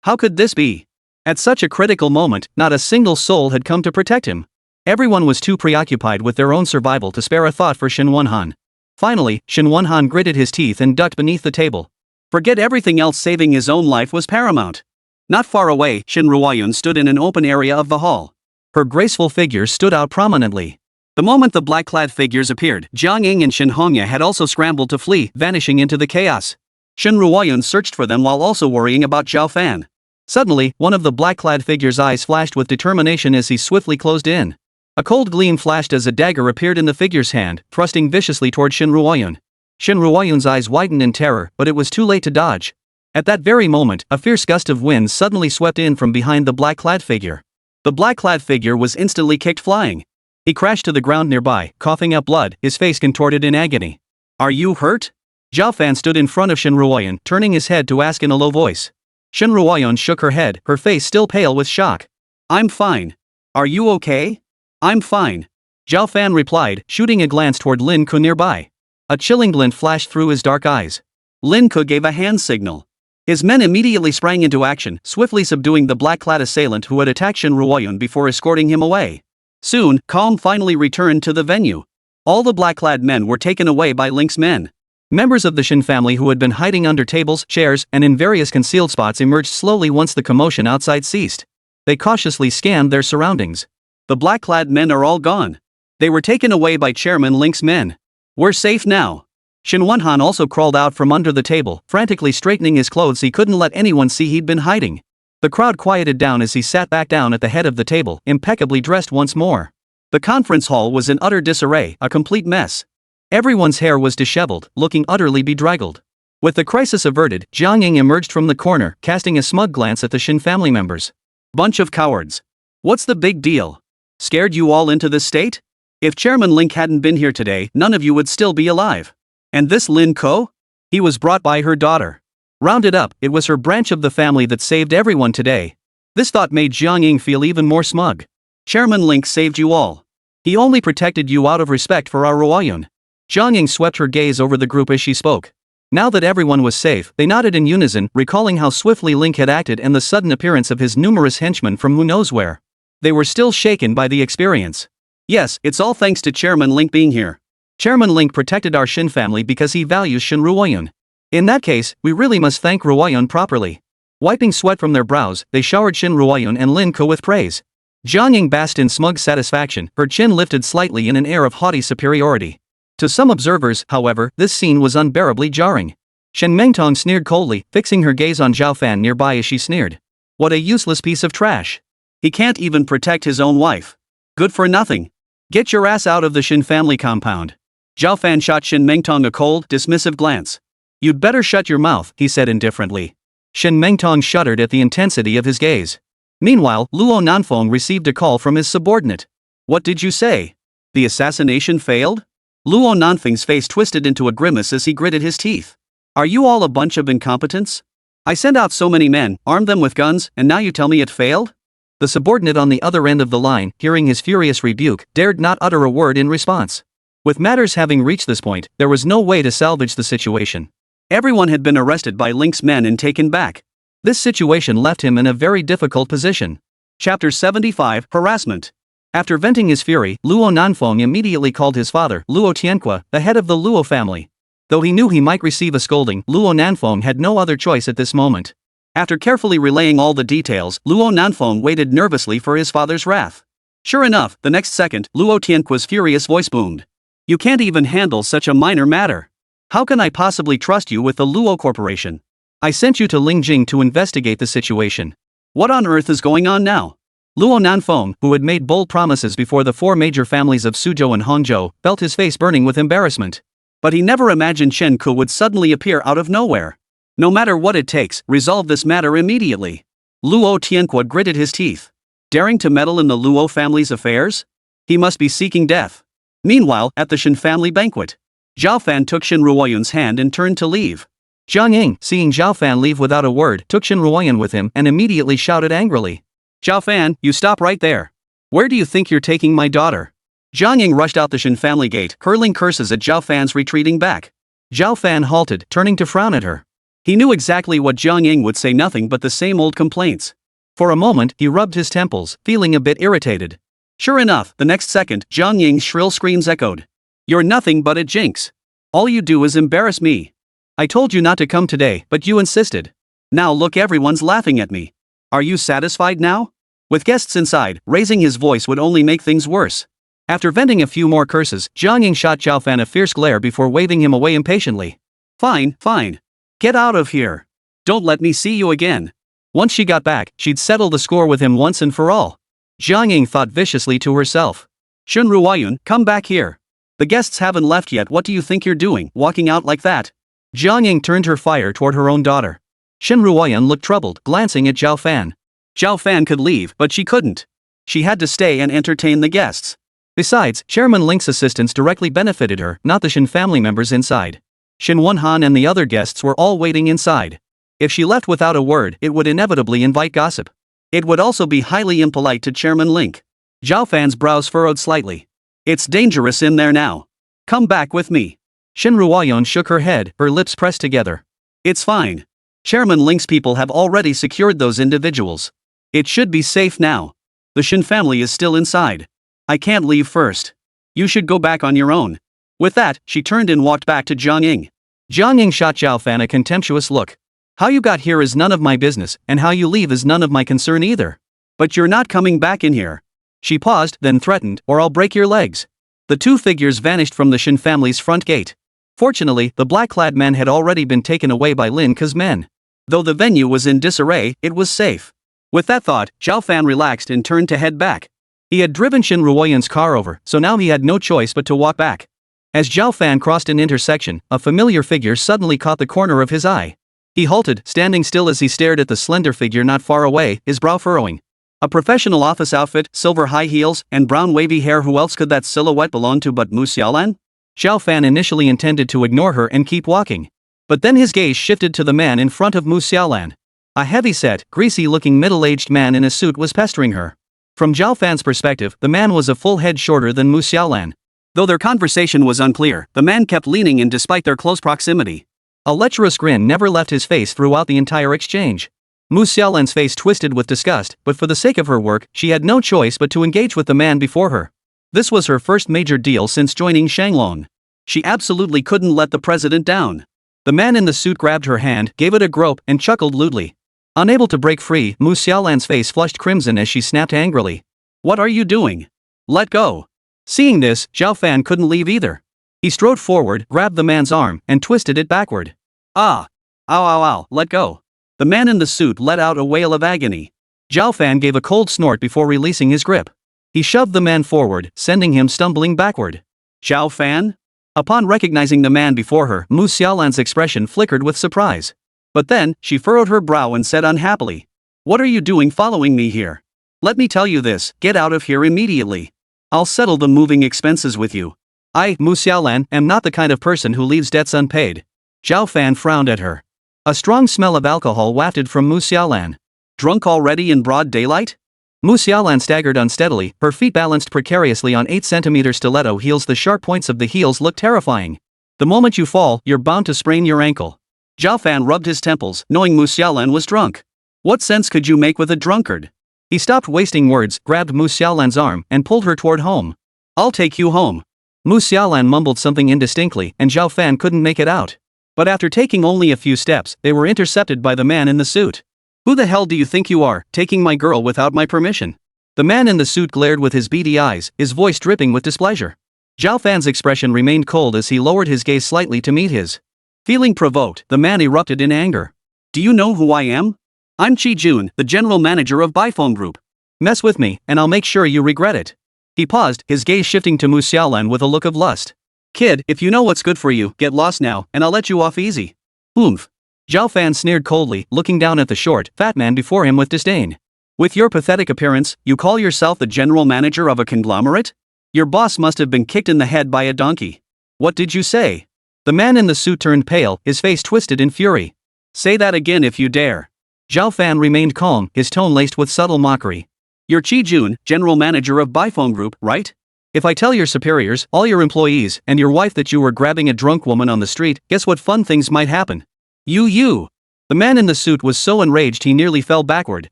How could this be? At such a critical moment, not a single soul had come to protect him. Everyone was too preoccupied with their own survival to spare a thought for Shin Wonhan. Finally, Shin Wonhan gritted his teeth and ducked beneath the table. Forget everything else, saving his own life was paramount. Not far away, Shin Ruoyun stood in an open area of the hall. Her graceful figure stood out prominently. The moment the black-clad figures appeared, Jiang Ying and Shin Hongya had also scrambled to flee, vanishing into the chaos. Shen Ruoyun searched for them while also worrying about Zhao Fan. Suddenly, one of the black-clad figure's eyes flashed with determination as he swiftly closed in. A cold gleam flashed as a dagger appeared in the figure's hand, thrusting viciously toward Shen Ruoyun. Shen Ruoyun's eyes widened in terror, but it was too late to dodge. At that very moment, a fierce gust of wind suddenly swept in from behind the black-clad figure. The black-clad figure was instantly kicked flying. He crashed to the ground nearby, coughing up blood, his face contorted in agony. "Are you hurt?" Zhao Fan stood in front of Shen Ruoyun, turning his head to ask in a low voice. Shen Ruoyun shook her head, her face still pale with shock. "I'm fine. Are you okay?" "I'm fine." Zhao Fan replied, shooting a glance toward Lin Ke nearby. A chilling glint flashed through his dark eyes. Lin Ke gave a hand signal. His men immediately sprang into action, swiftly subduing the black-clad assailant who had attacked Shen Ruoyun before escorting him away. Soon, calm finally returned to the venue. All the black-clad men were taken away by Link's men. Members of the Shen family who had been hiding under tables, chairs, and in various concealed spots emerged slowly once the commotion outside ceased. They cautiously scanned their surroundings. The black-clad men are all gone. They were taken away by Chairman Link's men. "We're safe now." Shen Wenhan also crawled out from under the table, frantically straightening his clothes. He couldn't let anyone see he'd been hiding. The crowd quieted down as he sat back down at the head of the table, impeccably dressed once more. The conference hall was in utter disarray, a complete mess. Everyone's hair was disheveled, looking utterly bedraggled. With the crisis averted, Jiang Ying emerged from the corner, casting a smug glance at the Shen family members. "Bunch of cowards. What's the big deal? Scared you all into this state? If Chairman Link hadn't been here today, none of you would still be alive. And this Lin Ke? He was brought by her daughter. Rounded up, it was her branch of the family that saved everyone today." This thought made Jiang Ying feel even more smug. "Chairman Link saved you all. He only protected you out of respect for our Ruoyun." Jiang Ying swept her gaze over the group as she spoke. Now that everyone was safe, they nodded in unison, recalling how swiftly Link had acted and the sudden appearance of his numerous henchmen from who knows where. They were still shaken by the experience. "Yes, it's all thanks to Chairman Link being here. Chairman Link protected our Shen family because he values Shen Ruoyun. In that case, we really must thank Ruoyun properly." Wiping sweat from their brows, they showered Shen Ruoyun and Lin Ke with praise. Jiang Ying basked in smug satisfaction, her chin lifted slightly in an air of haughty superiority. To some observers, however, this scene was unbearably jarring. Shen Mengtong sneered coldly, fixing her gaze on Zhao Fan nearby as she sneered. "What a useless piece of trash. He can't even protect his own wife. Good for nothing. Get your ass out of the Shen family compound." Zhao Fan shot Shen Mengtong a cold, dismissive glance. "You'd better shut your mouth," he said indifferently. Shen Mengtong shuddered at the intensity of his gaze. Meanwhile, Luo Nanfeng received a call from his subordinate. "What did you say? The assassination failed?" Luo Nanfeng's face twisted into a grimace as he gritted his teeth. "Are you all a bunch of incompetents? I sent out so many men, armed them with guns, and now you tell me it failed?" The subordinate on the other end of the line, hearing his furious rebuke, dared not utter a word in response. With matters having reached this point, there was no way to salvage the situation. Everyone had been arrested by Link's men and taken back. This situation left him in a very difficult position. Chapter 75, Harassment. After venting his fury, Luo Nanfeng immediately called his father, Luo Tianque, the head of the Luo family. Though he knew he might receive a scolding, Luo Nanfeng had no other choice at this moment. After carefully relaying all the details, Luo Nanfeng waited nervously for his father's wrath. Sure enough, the next second, Luo Tianque's furious voice boomed. "You can't even handle such a minor matter. How can I possibly trust you with the Luo Corporation? I sent you to Lingjing to investigate the situation. What on earth is going on now?" Luo Nanfeng, who had made bold promises before the four major families of Suzhou and Hangzhou, felt his face burning with embarrassment. But he never imagined Chen Ke would suddenly appear out of nowhere. "No matter what it takes, resolve this matter immediately." Luo Tianque gritted his teeth. Daring to meddle in the Luo family's affairs? He must be seeking death. Meanwhile, at the Shen family banquet, Zhao Fan took Shen Ruoyun's hand and turned to leave. Jiang Ying, seeing Zhao Fan leave without a word, took Shen Ruoyun with him and immediately shouted angrily. "Zhao Fan, you stop right there. Where do you think you're taking my daughter?" Jiang Ying rushed out the Shen family gate, hurling curses at Zhao Fan's retreating back. Zhao Fan halted, turning to frown at her. He knew exactly what Jiang Ying would say, nothing but the same old complaints. For a moment, he rubbed his temples, feeling a bit irritated. Sure enough, the next second, Jiang Ying's shrill screams echoed. "You're nothing but a jinx. All you do is embarrass me. I told you not to come today, but you insisted. Now look, everyone's laughing at me. Are you satisfied now?" With guests inside, raising his voice would only make things worse. After venting a few more curses, Jiang Ying shot Zhao Fan a fierce glare before waving him away impatiently. Fine, fine. Get out of here. Don't let me see you again. Once she got back, she'd settle the score with him once and for all. Jiang Ying thought viciously to herself. Shen Ruoyun, come back here. The guests haven't left yet. What do you think you're doing, walking out like that? Jiang Ying turned her fire toward her own daughter. Shen Ruoyun looked troubled, glancing at Zhao Fan. Zhao Fan could leave, but she couldn't. She had to stay and entertain the guests. Besides, Chairman Link's assistance directly benefited her, not the Shen family members inside. Shen Wenhan and the other guests were all waiting inside. If she left without a word, it would inevitably invite gossip. It would also be highly impolite to Chairman Link. Zhao Fan's brows furrowed slightly. It's dangerous in there now. Come back with me. Shen Ruoyun shook her head, her lips pressed together. It's fine. Chairman Link's people have already secured those individuals. It should be safe now. The Shen family is still inside. I can't leave first. You should go back on your own. With that, she turned and walked back to Jiang Ying. Jiang Ying shot Zhao Fan a contemptuous look. How you got here is none of my business, and how you leave is none of my concern either. But you're not coming back in here. She paused, then threatened, or I'll break your legs. The two figures vanished from the Shen family's front gate. Fortunately, the black-clad men had already been taken away by Lin Ke's men. Though the venue was in disarray, it was safe. With that thought, Zhao Fan relaxed and turned to head back. He had driven Shen Ruoyun's car over, so now he had no choice but to walk back. As Zhao Fan crossed an intersection, a familiar figure suddenly caught the corner of his eye. He halted, standing still as he stared at the slender figure not far away, his brow furrowing. A professional office outfit, silver high heels, and brown wavy hair. Who else could that silhouette belong to but Mu Xiaolan? Zhao Fan initially intended to ignore her and keep walking. But then his gaze shifted to the man in front of Mu Xiaolan. A heavy-set, greasy-looking middle-aged man in a suit was pestering her. From Zhao Fan's perspective, the man was a full head shorter than Mu Xiaolan. Though their conversation was unclear, the man kept leaning in despite their close proximity. A lecherous grin never left his face throughout the entire exchange. Mu Xiaolan's face twisted with disgust, but for the sake of her work, she had no choice but to engage with the man before her. This was her first major deal since joining Shanglong. She absolutely couldn't let the president down. The man in the suit grabbed her hand, gave it a grope, and chuckled lewdly. Unable to break free, Mu Xiaolan's face flushed crimson as she snapped angrily. What are you doing? Let go. Seeing this, Zhao Fan couldn't leave either. He strode forward, grabbed the man's arm, and twisted it backward. Ah! Ow ow ow, let go. The man in the suit let out a wail of agony. Zhao Fan gave a cold snort before releasing his grip. He shoved the man forward, sending him stumbling backward. Zhao Fan? Upon recognizing the man before her, Mu Xiaolan's expression flickered with surprise. But then, she furrowed her brow and said unhappily. What are you doing following me here? Let me tell you this, get out of here immediately. I'll settle the moving expenses with you. I, Mu Xiaolan, am not the kind of person who leaves debts unpaid. Zhao Fan frowned at her. A strong smell of alcohol wafted from Mu Xiaolan. Drunk already in broad daylight? Mu Xiaolan staggered unsteadily, her feet balanced precariously on 8-centimeter stiletto heels. The sharp points of the heels looked terrifying. The moment you fall, you're bound to sprain your ankle. Zhao Fan rubbed his temples, knowing Mu Xiaolan was drunk. What sense could you make with a drunkard? He stopped wasting words, grabbed Mu Xiaolan's arm, and pulled her toward home. I'll take you home. Mu Xiaolan mumbled something indistinctly, and Zhao Fan couldn't make it out. But after taking only a few steps, they were intercepted by the man in the suit. Who the hell do you think you are, taking my girl without my permission? The man in the suit glared with his beady eyes, his voice dripping with displeasure. Zhao Fan's expression remained cold as he lowered his gaze slightly to meet his. Feeling provoked, the man erupted in anger. Do you know who I am? I'm Chi Jun, the general manager of Bifeng Group. Mess with me, and I'll make sure you regret it. He paused, his gaze shifting to Mu Xiaolan with a look of lust. Kid, if you know what's good for you, get lost now, and I'll let you off easy. Oomph. Zhao Fan sneered coldly, looking down at the short, fat man before him with disdain. With your pathetic appearance, you call yourself the general manager of a conglomerate? Your boss must have been kicked in the head by a donkey. What did you say? The man in the suit turned pale, his face twisted in fury. Say that again if you dare. Zhao Fan remained calm, his tone laced with subtle mockery. You're Chi Jun, general manager of Bifeng Group, right? If I tell your superiors, all your employees, and your wife that you were grabbing a drunk woman on the street, guess what fun things might happen? You. The man in the suit was so enraged he nearly fell backward,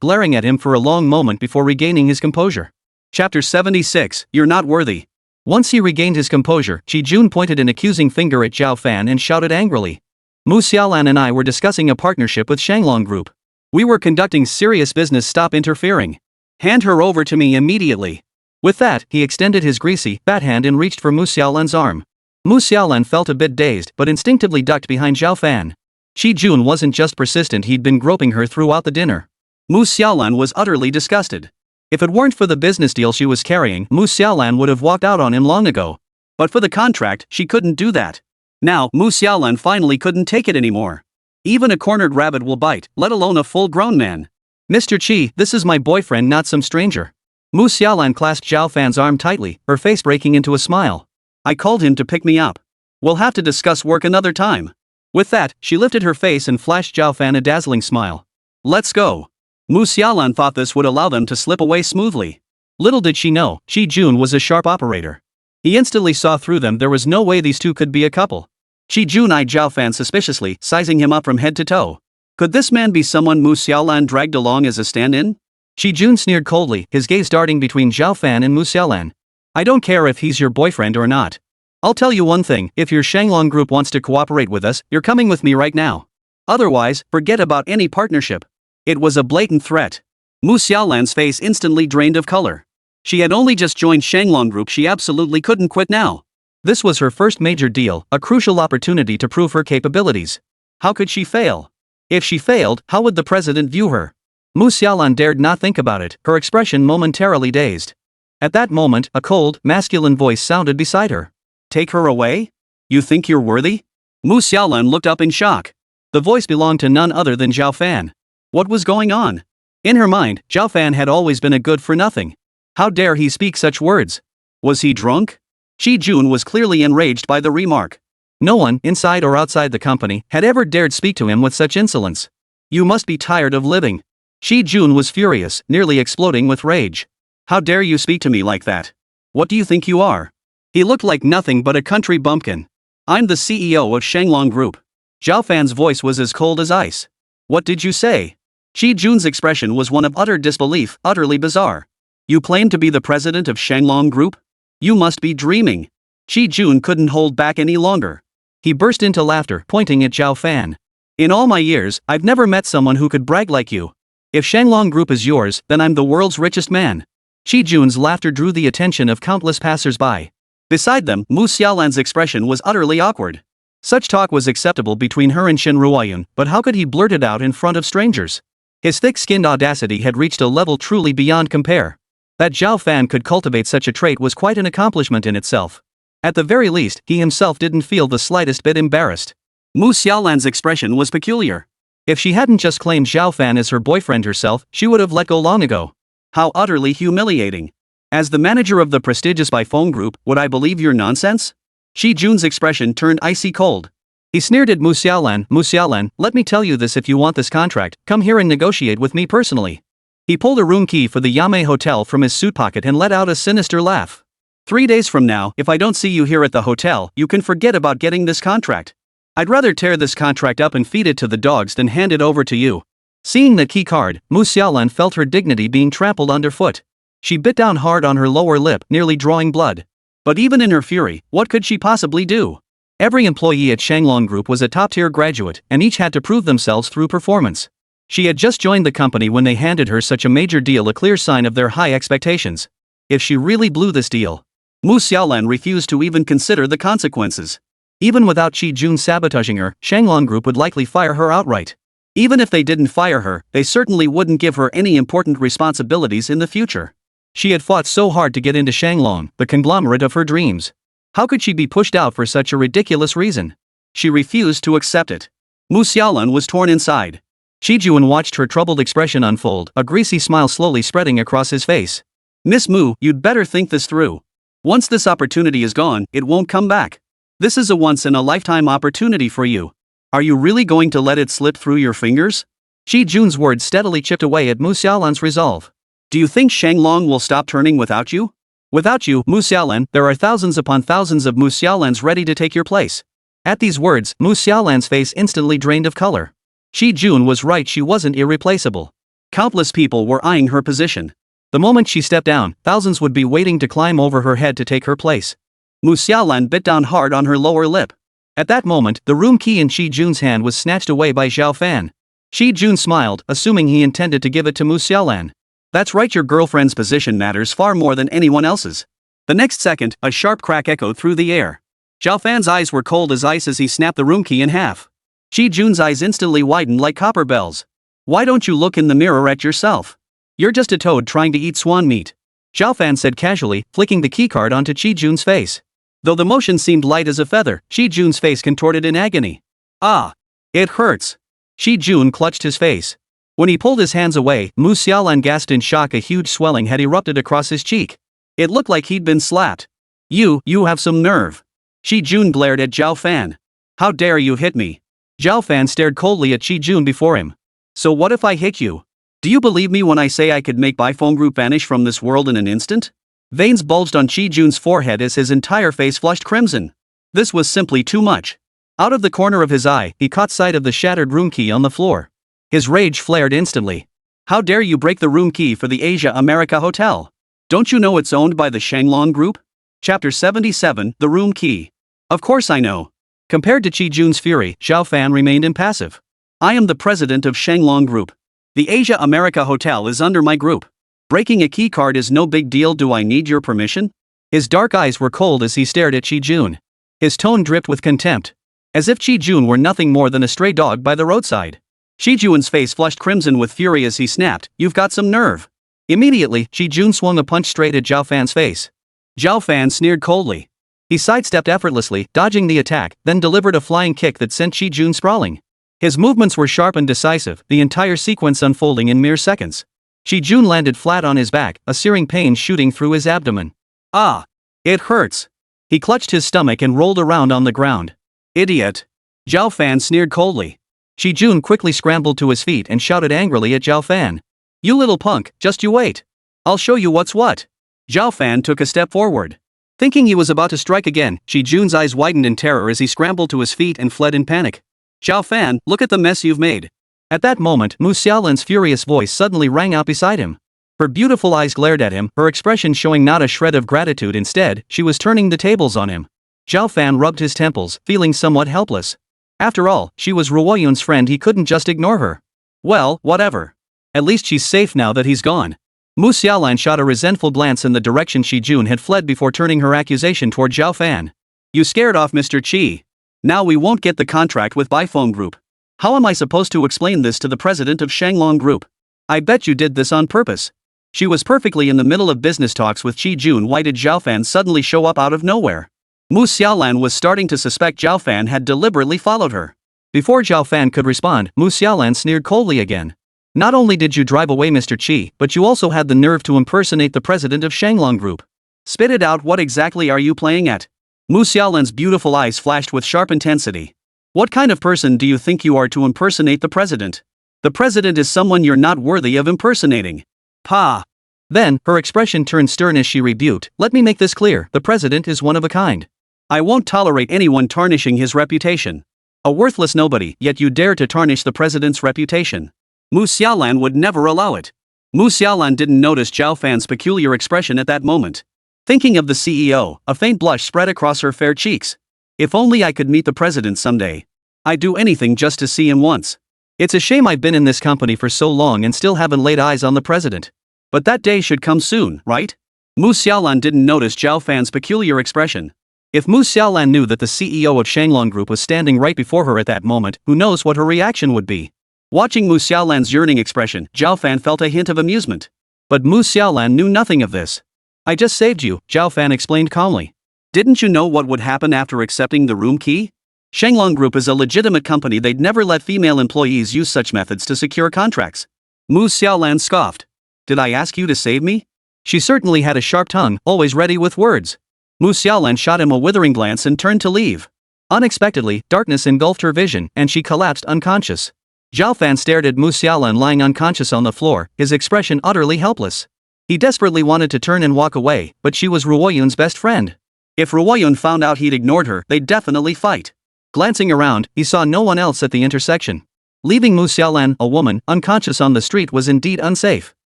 glaring at him for a long moment before regaining his composure. Chapter 76, You're Not Worthy. Once he regained his composure, Chi Jun pointed an accusing finger at Zhao Fan and shouted angrily. Mu Xiaolan and I were discussing a partnership with Shanglong Group. We were conducting serious business. Stop interfering. Hand her over to me immediately. With that, he extended his greasy, fat hand and reached for Mu Xiaolan's arm. Mu Xiaolan felt a bit dazed but instinctively ducked behind Zhao Fan. Shi Jun wasn't just persistent, he'd been groping her throughout the dinner. Mu Xiaolan was utterly disgusted. If it weren't for the business deal she was carrying, Mu Xiaolan would have walked out on him long ago. But for the contract, she couldn't do that. Now, Mu Xiaolan finally couldn't take it anymore. Even a cornered rabbit will bite, let alone a full-grown man. Mr. Qi, this is my boyfriend, not some stranger. Mu Xiaolan clasped Zhao Fan's arm tightly, her face breaking into a smile. I called him to pick me up. We'll have to discuss work another time. With that, she lifted her face and flashed Zhao Fan a dazzling smile. Let's go. Mu Xiaolan thought this would allow them to slip away smoothly. Little did she know, Shi Jun was a sharp operator. He instantly saw through them. There was no way these two could be a couple. Shi Jun eyed Zhao Fan suspiciously, sizing him up from head to toe. Could this man be someone Mu Xiaolan dragged along as a stand-in? Shi Jun sneered coldly, his gaze darting between Zhao Fan and Mu Xiaolan. I don't care if he's your boyfriend or not. I'll tell you one thing, if your Shanglong group wants to cooperate with us, you're coming with me right now. Otherwise, forget about any partnership. It was a blatant threat. Mu Xiaolan's face instantly drained of color. She had only just joined Shanglong group, she absolutely couldn't quit now. This was her first major deal, a crucial opportunity to prove her capabilities. How could she fail? If she failed, how would the president view her? Mu Xiaolan dared not think about it, her expression momentarily dazed. At that moment, a cold, masculine voice sounded beside her. Take her away? You think you're worthy? Mu Xiaolan looked up in shock. The voice belonged to none other than Zhao Fan. What was going on? In her mind, Zhao Fan had always been a good-for-nothing. How dare he speak such words? Was he drunk? Shi Jun was clearly enraged by the remark. No one, inside or outside the company, had ever dared speak to him with such insolence. You must be tired of living. Shi Jun was furious, nearly exploding with rage. How dare you speak to me like that? What do you think you are? He looked like nothing but a country bumpkin. I'm the CEO of Shanglong Group. Zhao Fan's voice was as cold as ice. What did you say? Shi Jun's expression was one of utter disbelief, utterly bizarre. You claim to be the president of Shanglong Group? You must be dreaming. Shi Jun couldn't hold back any longer. He burst into laughter, pointing at Zhao Fan. In all my years, I've never met someone who could brag like you. If Shanglong Group is yours, then I'm the world's richest man. Shi Jun's laughter drew the attention of countless passers-by. Beside them, Mu Xiaolan's expression was utterly awkward. Such talk was acceptable between her and Shen Ruoyun, but how could he blurt it out in front of strangers? His thick-skinned audacity had reached a level truly beyond compare. That Zhao Fan could cultivate such a trait was quite an accomplishment in itself. At the very least, he himself didn't feel the slightest bit embarrassed. Mu Xiaolan's expression was peculiar. If she hadn't just claimed Zhao Fan as her boyfriend herself, she would have let go long ago. How utterly humiliating. As the manager of the prestigious Bifeng Group, would I believe your nonsense? Shi Jun's expression turned icy cold. He sneered at Mu Xiaolan, let me tell you this, if you want this contract, come here and negotiate with me personally. He pulled a room key for the Yame Hotel from his suit pocket and let out a sinister laugh. 3 days from now, if I don't see you here at the hotel, you can forget about getting this contract. I'd rather tear this contract up and feed it to the dogs than hand it over to you. Seeing the key card, Mu Xiaolan felt her dignity being trampled underfoot. She bit down hard on her lower lip, nearly drawing blood. But even in her fury, what could she possibly do? Every employee at Shanglong Group was a top-tier graduate, and each had to prove themselves through performance. She had just joined the company when they handed her such a major deal, a clear sign of their high expectations. If she really blew this deal, Mu Xiaolan refused to even consider the consequences. Even without Shi Jun sabotaging her, Shanglong Group would likely fire her outright. Even if they didn't fire her, they certainly wouldn't give her any important responsibilities in the future. She had fought so hard to get into Shanglong, the conglomerate of her dreams. How could she be pushed out for such a ridiculous reason? She refused to accept it. Mu Xiaolan was torn inside. Shi Jun watched her troubled expression unfold, a greasy smile slowly spreading across his face. Miss Mu, you'd better think this through. Once this opportunity is gone, it won't come back. This is a once-in-a-lifetime opportunity for you. Are you really going to let it slip through your fingers? Shi Jun's words steadily chipped away at Mu Xiaolan's resolve. Do you think Shanglong will stop turning without you? Without you, Mu Xiaolan, there are thousands upon thousands of Mu Xiaolans ready to take your place. At these words, Mu Xiaolan's face instantly drained of color. Shi Jun was right, she wasn't irreplaceable. Countless people were eyeing her position. The moment she stepped down, thousands would be waiting to climb over her head to take her place. Mu Xiaolan bit down hard on her lower lip. At that moment, the room key in Shi Jun's hand was snatched away by Zhao Fan. Shi Jun smiled, assuming he intended to give it to Mu Xiaolan. That's right, your girlfriend's position matters far more than anyone else's. The next second, a sharp crack echoed through the air. Zhao Fan's eyes were cold as ice as he snapped the room key in half. Shi Jun's eyes instantly widened like copper bells. Why don't you look in the mirror at yourself? You're just a toad trying to eat swan meat. Zhao Fan said casually, flicking the keycard onto Shi Jun's face. Though the motion seemed light as a feather, Shi Jun's face contorted in agony. Ah! It hurts. Shi Jun clutched his face. When he pulled his hands away, Mu Xiaolan gasped in shock. A huge swelling had erupted across his cheek. It looked like he'd been slapped. You have some nerve. Shi Jun glared at Zhao Fan. How dare you hit me? Zhao Fan stared coldly at Shi Jun before him. So what if I hit you? Do you believe me when I say I could make Bifeng Group vanish from this world in an instant? Veins bulged on Shi Jun's forehead as his entire face flushed crimson. This was simply too much. Out of the corner of his eye, he caught sight of the shattered room key on the floor. His rage flared instantly. How dare you break the room key for the Asia America Hotel? Don't you know it's owned by the Shanglong Group? Chapter 77, The Room Key. Of course I know. Compared to Shi Jun's fury, Zhao Fan remained impassive. I am the president of Shanglong Group. The Asia America Hotel is under my group. Breaking a key card is no big deal. Do I need your permission? His dark eyes were cold as he stared at Shi Jun. His tone dripped with contempt. As if Shi Jun were nothing more than a stray dog by the roadside. Shi Jun's face flushed crimson with fury as he snapped, "You've got some nerve." Immediately, Shi Jun swung a punch straight at Zhao Fan's face. Zhao Fan sneered coldly. He sidestepped effortlessly, dodging the attack, then delivered a flying kick that sent Shi Jun sprawling. His movements were sharp and decisive, the entire sequence unfolding in mere seconds. Shi Jun landed flat on his back, a searing pain shooting through his abdomen. Ah! It hurts. He clutched his stomach and rolled around on the ground. Idiot! Zhao Fan sneered coldly. Shi Jun quickly scrambled to his feet and shouted angrily at Zhao Fan. You little punk, just you wait. I'll show you what's what. Zhao Fan took a step forward. Thinking he was about to strike again, Shi Jun's eyes widened in terror as he scrambled to his feet and fled in panic. Zhao Fan, look at the mess you've made. At that moment, Mu Xiaolan's furious voice suddenly rang out beside him. Her beautiful eyes glared at him, her expression showing not a shred of gratitude. Instead, she was turning the tables on him. Zhao Fan rubbed his temples, feeling somewhat helpless. After all, she was Ruoyun's friend. He couldn't just ignore her. Well, whatever. At least she's safe now that he's gone. Mu Xiaolan shot a resentful glance in the direction Shi Jun had fled before turning her accusation toward Zhao Fan. You scared off Mr. Qi. Now we won't get the contract with Bifeng Group. How am I supposed to explain this to the president of Shanglong Group? I bet you did this on purpose. She was perfectly in the middle of business talks with Shi Jun. Why did Zhao Fan suddenly show up out of nowhere? Mu Xiaolan was starting to suspect Zhao Fan had deliberately followed her. Before Zhao Fan could respond, Mu Xiaolan sneered coldly again. Not only did you drive away Mr. Qi, but you also had the nerve to impersonate the president of Shanglong Group. Spit it out. What exactly are you playing at? Mu Xiaolan's beautiful eyes flashed with sharp intensity. What kind of person do you think you are to impersonate the president? The president is someone you're not worthy of impersonating. Pa! Then, her expression turned stern as she rebuked, let me make this clear, the president is one of a kind. I won't tolerate anyone tarnishing his reputation. A worthless nobody, yet you dare to tarnish the president's reputation. Mu Xiaolan would never allow it. Mu Xiaolan didn't notice Zhao Fan's peculiar expression at that moment. Thinking of the CEO, a faint blush spread across her fair cheeks. If only I could meet the president someday. I'd do anything just to see him once. It's a shame I've been in this company for so long and still haven't laid eyes on the president. But that day should come soon, right? Mu Xiaolan didn't notice Zhao Fan's peculiar expression. If Mu Xiaolan knew that the CEO of Shanglong Group was standing right before her at that moment, who knows what her reaction would be? Watching Mu Xiaolan's yearning expression, Zhao Fan felt a hint of amusement. But Mu Xiaolan knew nothing of this. I just saved you, Zhao Fan explained calmly. Didn't you know what would happen after accepting the room key? Shanglong Group is a legitimate company. They'd never let female employees use such methods to secure contracts. Mu Xiaolan scoffed. Did I ask you to save me? She certainly had a sharp tongue, always ready with words. Mu Xiaolan shot him a withering glance and turned to leave. Unexpectedly, darkness engulfed her vision, and she collapsed unconscious. Zhao Fan stared at Mu Xiaolan lying unconscious on the floor, his expression utterly helpless. He desperately wanted to turn and walk away, but she was Ruoyun's best friend. If Ruoyun found out he'd ignored her, they'd definitely fight. Glancing around, he saw no one else at the intersection. Leaving Mu Xiaolan, a woman, unconscious on the street was indeed unsafe.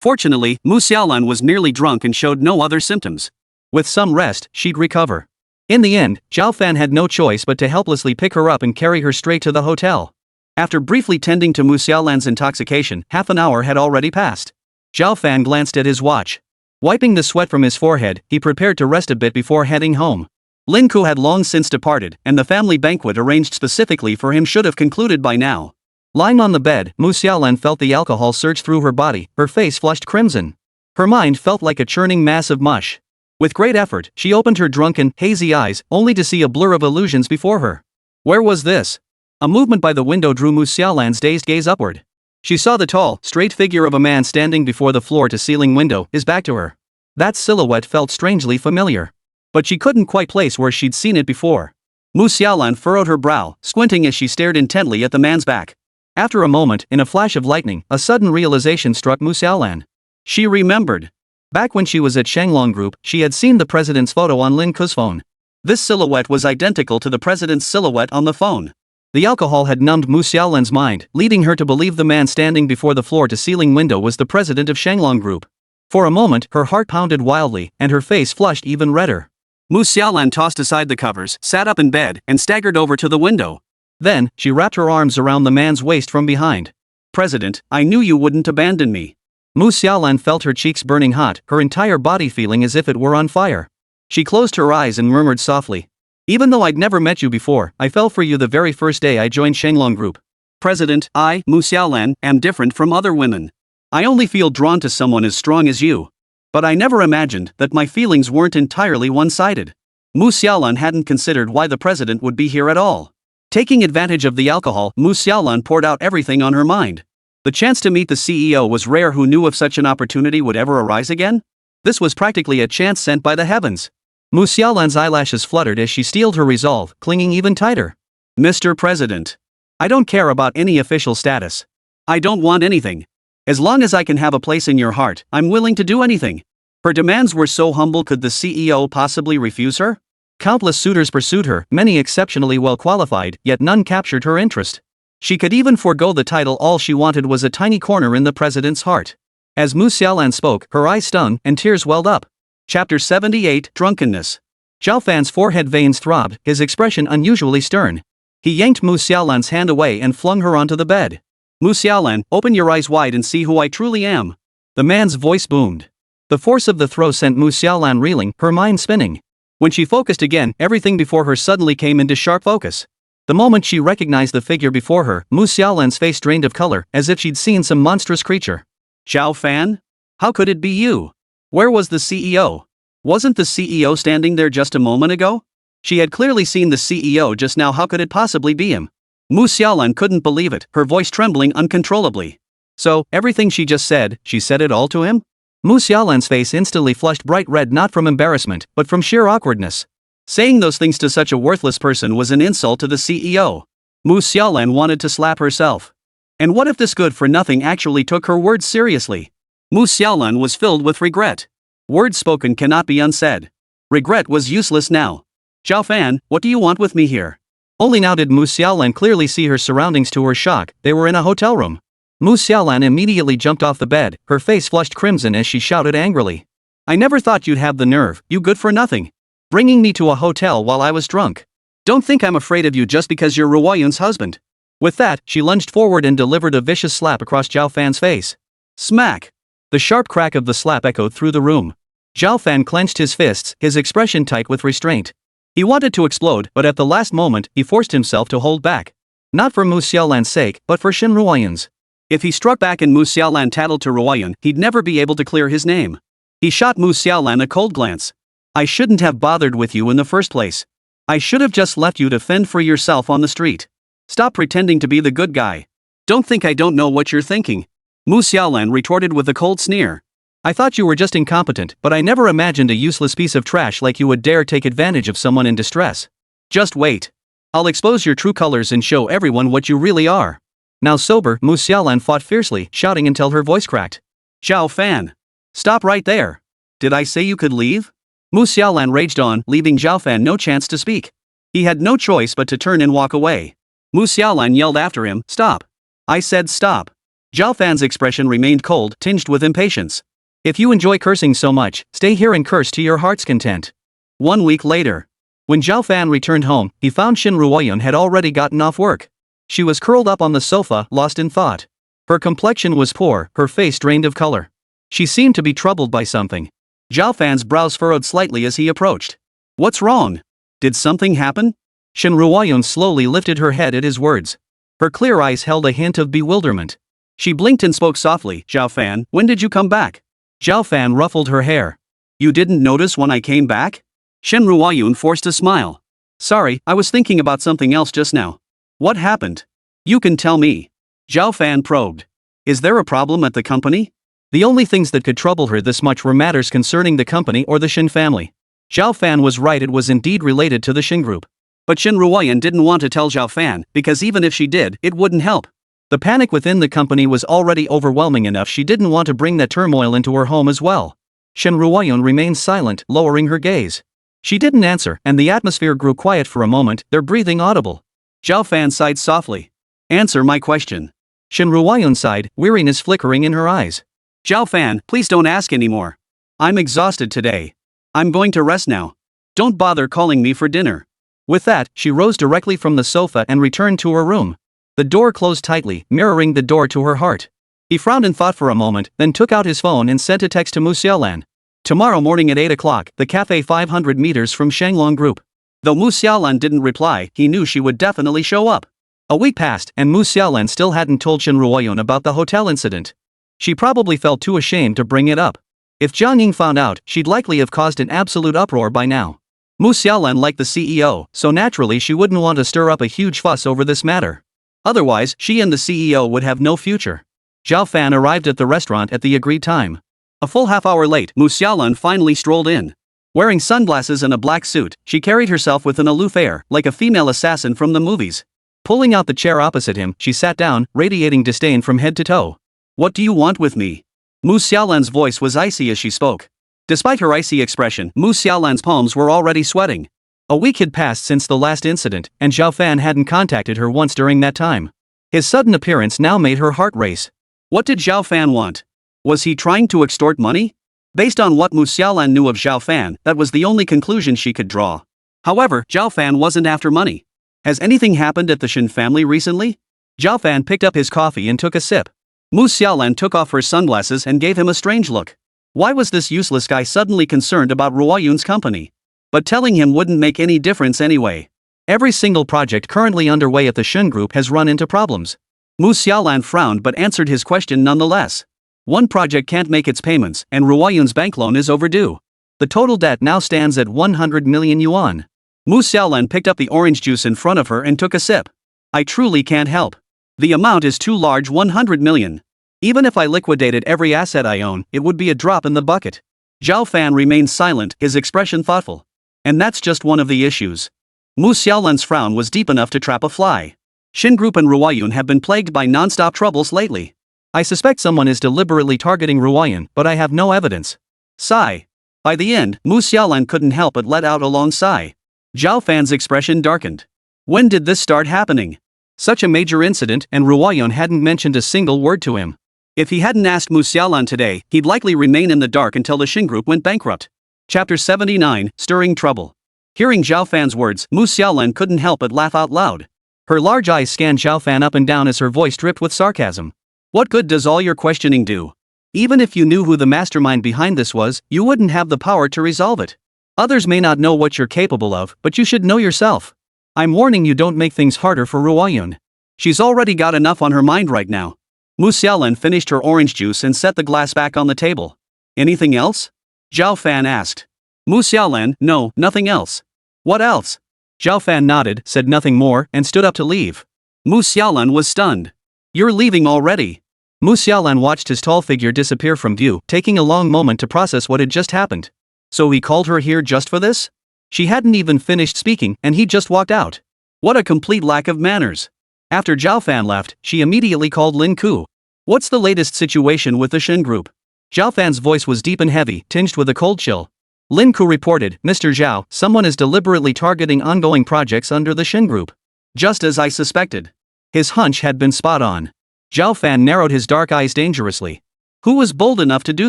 Fortunately, Mu Xiaolan was merely drunk and showed no other symptoms. With some rest, she'd recover. In the end, Zhao Fan had no choice but to helplessly pick her up and carry her straight to the hotel. After briefly tending to Mu Xiaolan's intoxication, half an hour had already passed. Zhao Fan glanced at his watch. Wiping the sweat from his forehead, he prepared to rest a bit before heading home. Lin Ku had long since departed, and the family banquet arranged specifically for him should have concluded by now. Lying on the bed, Mu Xiaolan felt the alcohol surge through her body, her face flushed crimson. Her mind felt like a churning mass of mush. With great effort, she opened her drunken, hazy eyes, only to see a blur of illusions before her. Where was this? A movement by the window drew Mu Xiaolan's dazed gaze upward. She saw the tall, straight figure of a man standing before the floor-to-ceiling window, his back to her. That silhouette felt strangely familiar. But she couldn't quite place where she'd seen it before. Mu Xiaolan furrowed her brow, squinting as she stared intently at the man's back. After a moment, in a flash of lightning, a sudden realization struck Mu Xiaolan. She remembered. Back when she was at Shanglong Group, she had seen the president's photo on Lin Ku's phone. This silhouette was identical to the president's silhouette on the phone. The alcohol had numbed Mu Xiaolan's mind, leading her to believe the man standing before the floor-to-ceiling window was the president of Shanglong Group. For a moment, her heart pounded wildly, and her face flushed even redder. Mu Xiaolan tossed aside the covers, sat up in bed, and staggered over to the window. Then, she wrapped her arms around the man's waist from behind. "President, I knew you wouldn't abandon me." Mu Xiaolan felt her cheeks burning hot, her entire body feeling as if it were on fire. She closed her eyes and murmured softly, "Even though I'd never met you before, I fell for you the very first day I joined Shanglong Group. President, I, Mu Xiaolan, am different from other women. I only feel drawn to someone as strong as you. But I never imagined that my feelings weren't entirely one-sided." Mu Xiaolan hadn't considered why the president would be here at all. Taking advantage of the alcohol, Mu Xiaolan poured out everything on her mind. The chance to meet the CEO was rare. Who knew if such an opportunity would ever arise again? This was practically a chance sent by the heavens. Mu Xiaolan's eyelashes fluttered as she steeled her resolve, clinging even tighter. "Mr. President, I don't care about any official status. I don't want anything. As long as I can have a place in your heart, I'm willing to do anything." Her demands were so humble. Could the CEO possibly refuse her? Countless suitors pursued her, many exceptionally well qualified, yet none captured her interest. She could even forego the title. All she wanted was a tiny corner in the president's heart. As Mu Xiaolan spoke, her eyes stung, and tears welled up. Chapter 78, Drunkenness. Zhao Fan's forehead veins throbbed, his expression unusually stern. He yanked Mu Xiaolan's hand away and flung her onto the bed. "Mu Xiaolan, open your eyes wide and see who I truly am." The man's voice boomed. The force of the throw sent Mu Xiaolan reeling, her mind spinning. When she focused again, everything before her suddenly came into sharp focus. The moment she recognized the figure before her, Mu Xiaolan's face drained of color, as if she'd seen some monstrous creature. "Zhao Fan? How could it be you? Where was the CEO? Wasn't the CEO standing there just a moment ago?" She had clearly seen the CEO just now. How could it possibly be him? Mu Xiaolan couldn't believe it, her voice trembling uncontrollably. So, everything she just said, she said it all to him? Mu Xiaolan's face instantly flushed bright red, not from embarrassment, but from sheer awkwardness. Saying those things to such a worthless person was an insult to the CEO. Mu Xiaolan wanted to slap herself. And what if this good-for-nothing actually took her words seriously? Mu Xiaolan was filled with regret. Words spoken cannot be unsaid. Regret was useless now. "Zhao Fan, what do you want with me here?" Only now did Mu Xiaolan clearly see her surroundings. To her shock, they were in a hotel room. Mu Xiaolan immediately jumped off the bed, her face flushed crimson as she shouted angrily. "I never thought you'd have the nerve, you good-for-nothing. Bringing me to a hotel while I was drunk. Don't think I'm afraid of you just because you're Ruoyun's husband." With that, she lunged forward and delivered a vicious slap across Zhao Fan's face. Smack! The sharp crack of the slap echoed through the room. Zhao Fan clenched his fists, his expression tight with restraint. He wanted to explode, but at the last moment, he forced himself to hold back. Not for Mu Xiaolan's sake, but for Shin Ruoyun's. If he struck back and Mu Xiaolan tattled to Ruoyun, he'd never be able to clear his name. He shot Mu Xiaolan a cold glance. "I shouldn't have bothered with you in the first place. I should have just left you to fend for yourself on the street. Stop pretending to be the good guy. Don't think I don't know what you're thinking." Mu Xiaolan retorted with a cold sneer. "I thought you were just incompetent, but I never imagined a useless piece of trash like you would dare take advantage of someone in distress. Just wait. I'll expose your true colors and show everyone what you really are." Now sober, Mu Xiaolan fought fiercely, shouting until her voice cracked. "Zhao Fan! Stop right there! Did I say you could leave?" Mu Xiaolan raged on, leaving Zhao Fan no chance to speak. He had no choice but to turn and walk away. Mu Xiaolan yelled after him, "Stop! I said stop!" Zhao Fan's expression remained cold, tinged with impatience. "If you enjoy cursing so much, stay here and curse to your heart's content." 1 week later. When Zhao Fan returned home, he found Shin Ruoyun had already gotten off work. She was curled up on the sofa, lost in thought. Her complexion was poor, her face drained of color. She seemed to be troubled by something. Zhao Fan's brows furrowed slightly as he approached. "What's wrong? Did something happen? Shin Ruoyun slowly lifted her head at his words. Her clear eyes held a hint of bewilderment. She blinked and spoke softly. Zhao Fan, when did you come back? Zhao Fan ruffled her hair. You didn't notice when I came back? Shin Ruoyun forced a smile. Sorry, I was thinking about something else just now. What happened? You can tell me. Zhao Fan probed. Is there a problem at the company? The only things that could trouble her this much were matters concerning the company or the Shin family. Zhao Fan was right, it was indeed related to the Shin group. But Shin Ruoyun didn't want to tell Zhao Fan, because even if she did, it wouldn't help. The panic within the company was already overwhelming enough, she didn't want to bring that turmoil into her home as well. Shin Ruoyun remained silent, lowering her gaze. She didn't answer, and the atmosphere grew quiet for a moment, their breathing audible. Zhao Fan sighed softly. Answer my question. Shin Ruoyun sighed, weariness flickering in her eyes. Zhao Fan, please don't ask anymore. I'm exhausted today. I'm going to rest now. Don't bother calling me for dinner. With that, she rose directly from the sofa and returned to her room. The door closed tightly, mirroring the door to her heart. He frowned and thought for a moment, then took out his phone and sent a text to Mu Xiaolan. Tomorrow morning at 8 o'clock, the cafe 500 meters from Shanglong Group. Though Mu Xiaolan didn't reply, he knew she would definitely show up. A week passed, and Mu Xiaolan still hadn't told Shin Ruoyun about the hotel incident. She probably felt too ashamed to bring it up. If Jiang Ying found out, she'd likely have caused an absolute uproar by now. Mu Xiaolan liked the CEO, so naturally she wouldn't want to stir up a huge fuss over this matter. Otherwise, she and the CEO would have no future. Zhao Fan arrived at the restaurant at the agreed time. A full half-hour late, Mu Xiaolan finally strolled in. Wearing sunglasses and a black suit, she carried herself with an aloof air, like a female assassin from the movies. Pulling out the chair opposite him, she sat down, radiating disdain from head to toe. What do you want with me? Mu Xiaolan's voice was icy as she spoke. Despite her icy expression, Mu Xiaolan's palms were already sweating. A week had passed since the last incident, and Zhao Fan hadn't contacted her once during that time. His sudden appearance now made her heart race. What did Zhao Fan want? Was he trying to extort money? Based on what Mu Xiaolan knew of Zhao Fan, that was the only conclusion she could draw. However, Zhao Fan wasn't after money. Has anything happened at the Shin family recently? Zhao Fan picked up his coffee and took a sip. Mu Xiaolan took off her sunglasses and gave him a strange look. Why was this useless guy suddenly concerned about Ruoyun's company? But telling him wouldn't make any difference anyway. Every single project currently underway at the Shin group has run into problems. Mu Xiaolan frowned but answered his question nonetheless. One project can't make its payments, and Ruoyun's bank loan is overdue. The total debt now stands at 100 million yuan. Mu Xiaolan picked up the orange juice in front of her and took a sip. I truly can't help. The amount is too large, 100 million. Even if I liquidated every asset I own, it would be a drop in the bucket. Zhao Fan remained silent, his expression thoughtful. And that's just one of the issues. Mu Xiaolan's frown was deep enough to trap a fly. Shin Group and Ruoyun have been plagued by non-stop troubles lately. I suspect someone is deliberately targeting Ruoyun, but I have no evidence. Sigh. By the end, Mu Xiaolan couldn't help but let out a long sigh. Zhao Fan's expression darkened. When did this start happening? Such a major incident, and Ruoyun hadn't mentioned a single word to him. If he hadn't asked Mu Xiaolan today, he'd likely remain in the dark until the Shin Group went bankrupt. Chapter 79, Stirring Trouble. Hearing Zhao Fan's words, Mu Xiaolan couldn't help but laugh out loud. Her large eyes scanned Zhao Fan up and down as her voice dripped with sarcasm. What good does all your questioning do? Even if you knew who the mastermind behind this was, you wouldn't have the power to resolve it. Others may not know what you're capable of, but you should know yourself. I'm warning you, don't make things harder for Ruoyun. She's already got enough on her mind right now. Mu Xiaolan finished her orange juice and set the glass back on the table. Anything else? Zhao Fan asked. Mu Xiaolan, no, nothing else. What else? Zhao Fan nodded, said nothing more, and stood up to leave. Mu Xiaolan was stunned. You're leaving already? Mu Xiaolan watched his tall figure disappear from view, taking a long moment to process what had just happened. So he called her here just for this? She hadn't even finished speaking, and he just walked out. What a complete lack of manners. After Zhao Fan left, she immediately called Lin Ku. What's the latest situation with the Shin Group? Zhao Fan's voice was deep and heavy, tinged with a cold chill. Lin Ku reported, Mr. Zhao, someone is deliberately targeting ongoing projects under the Shin Group. Just as I suspected. His hunch had been spot on. Zhao Fan narrowed his dark eyes dangerously. Who was bold enough to do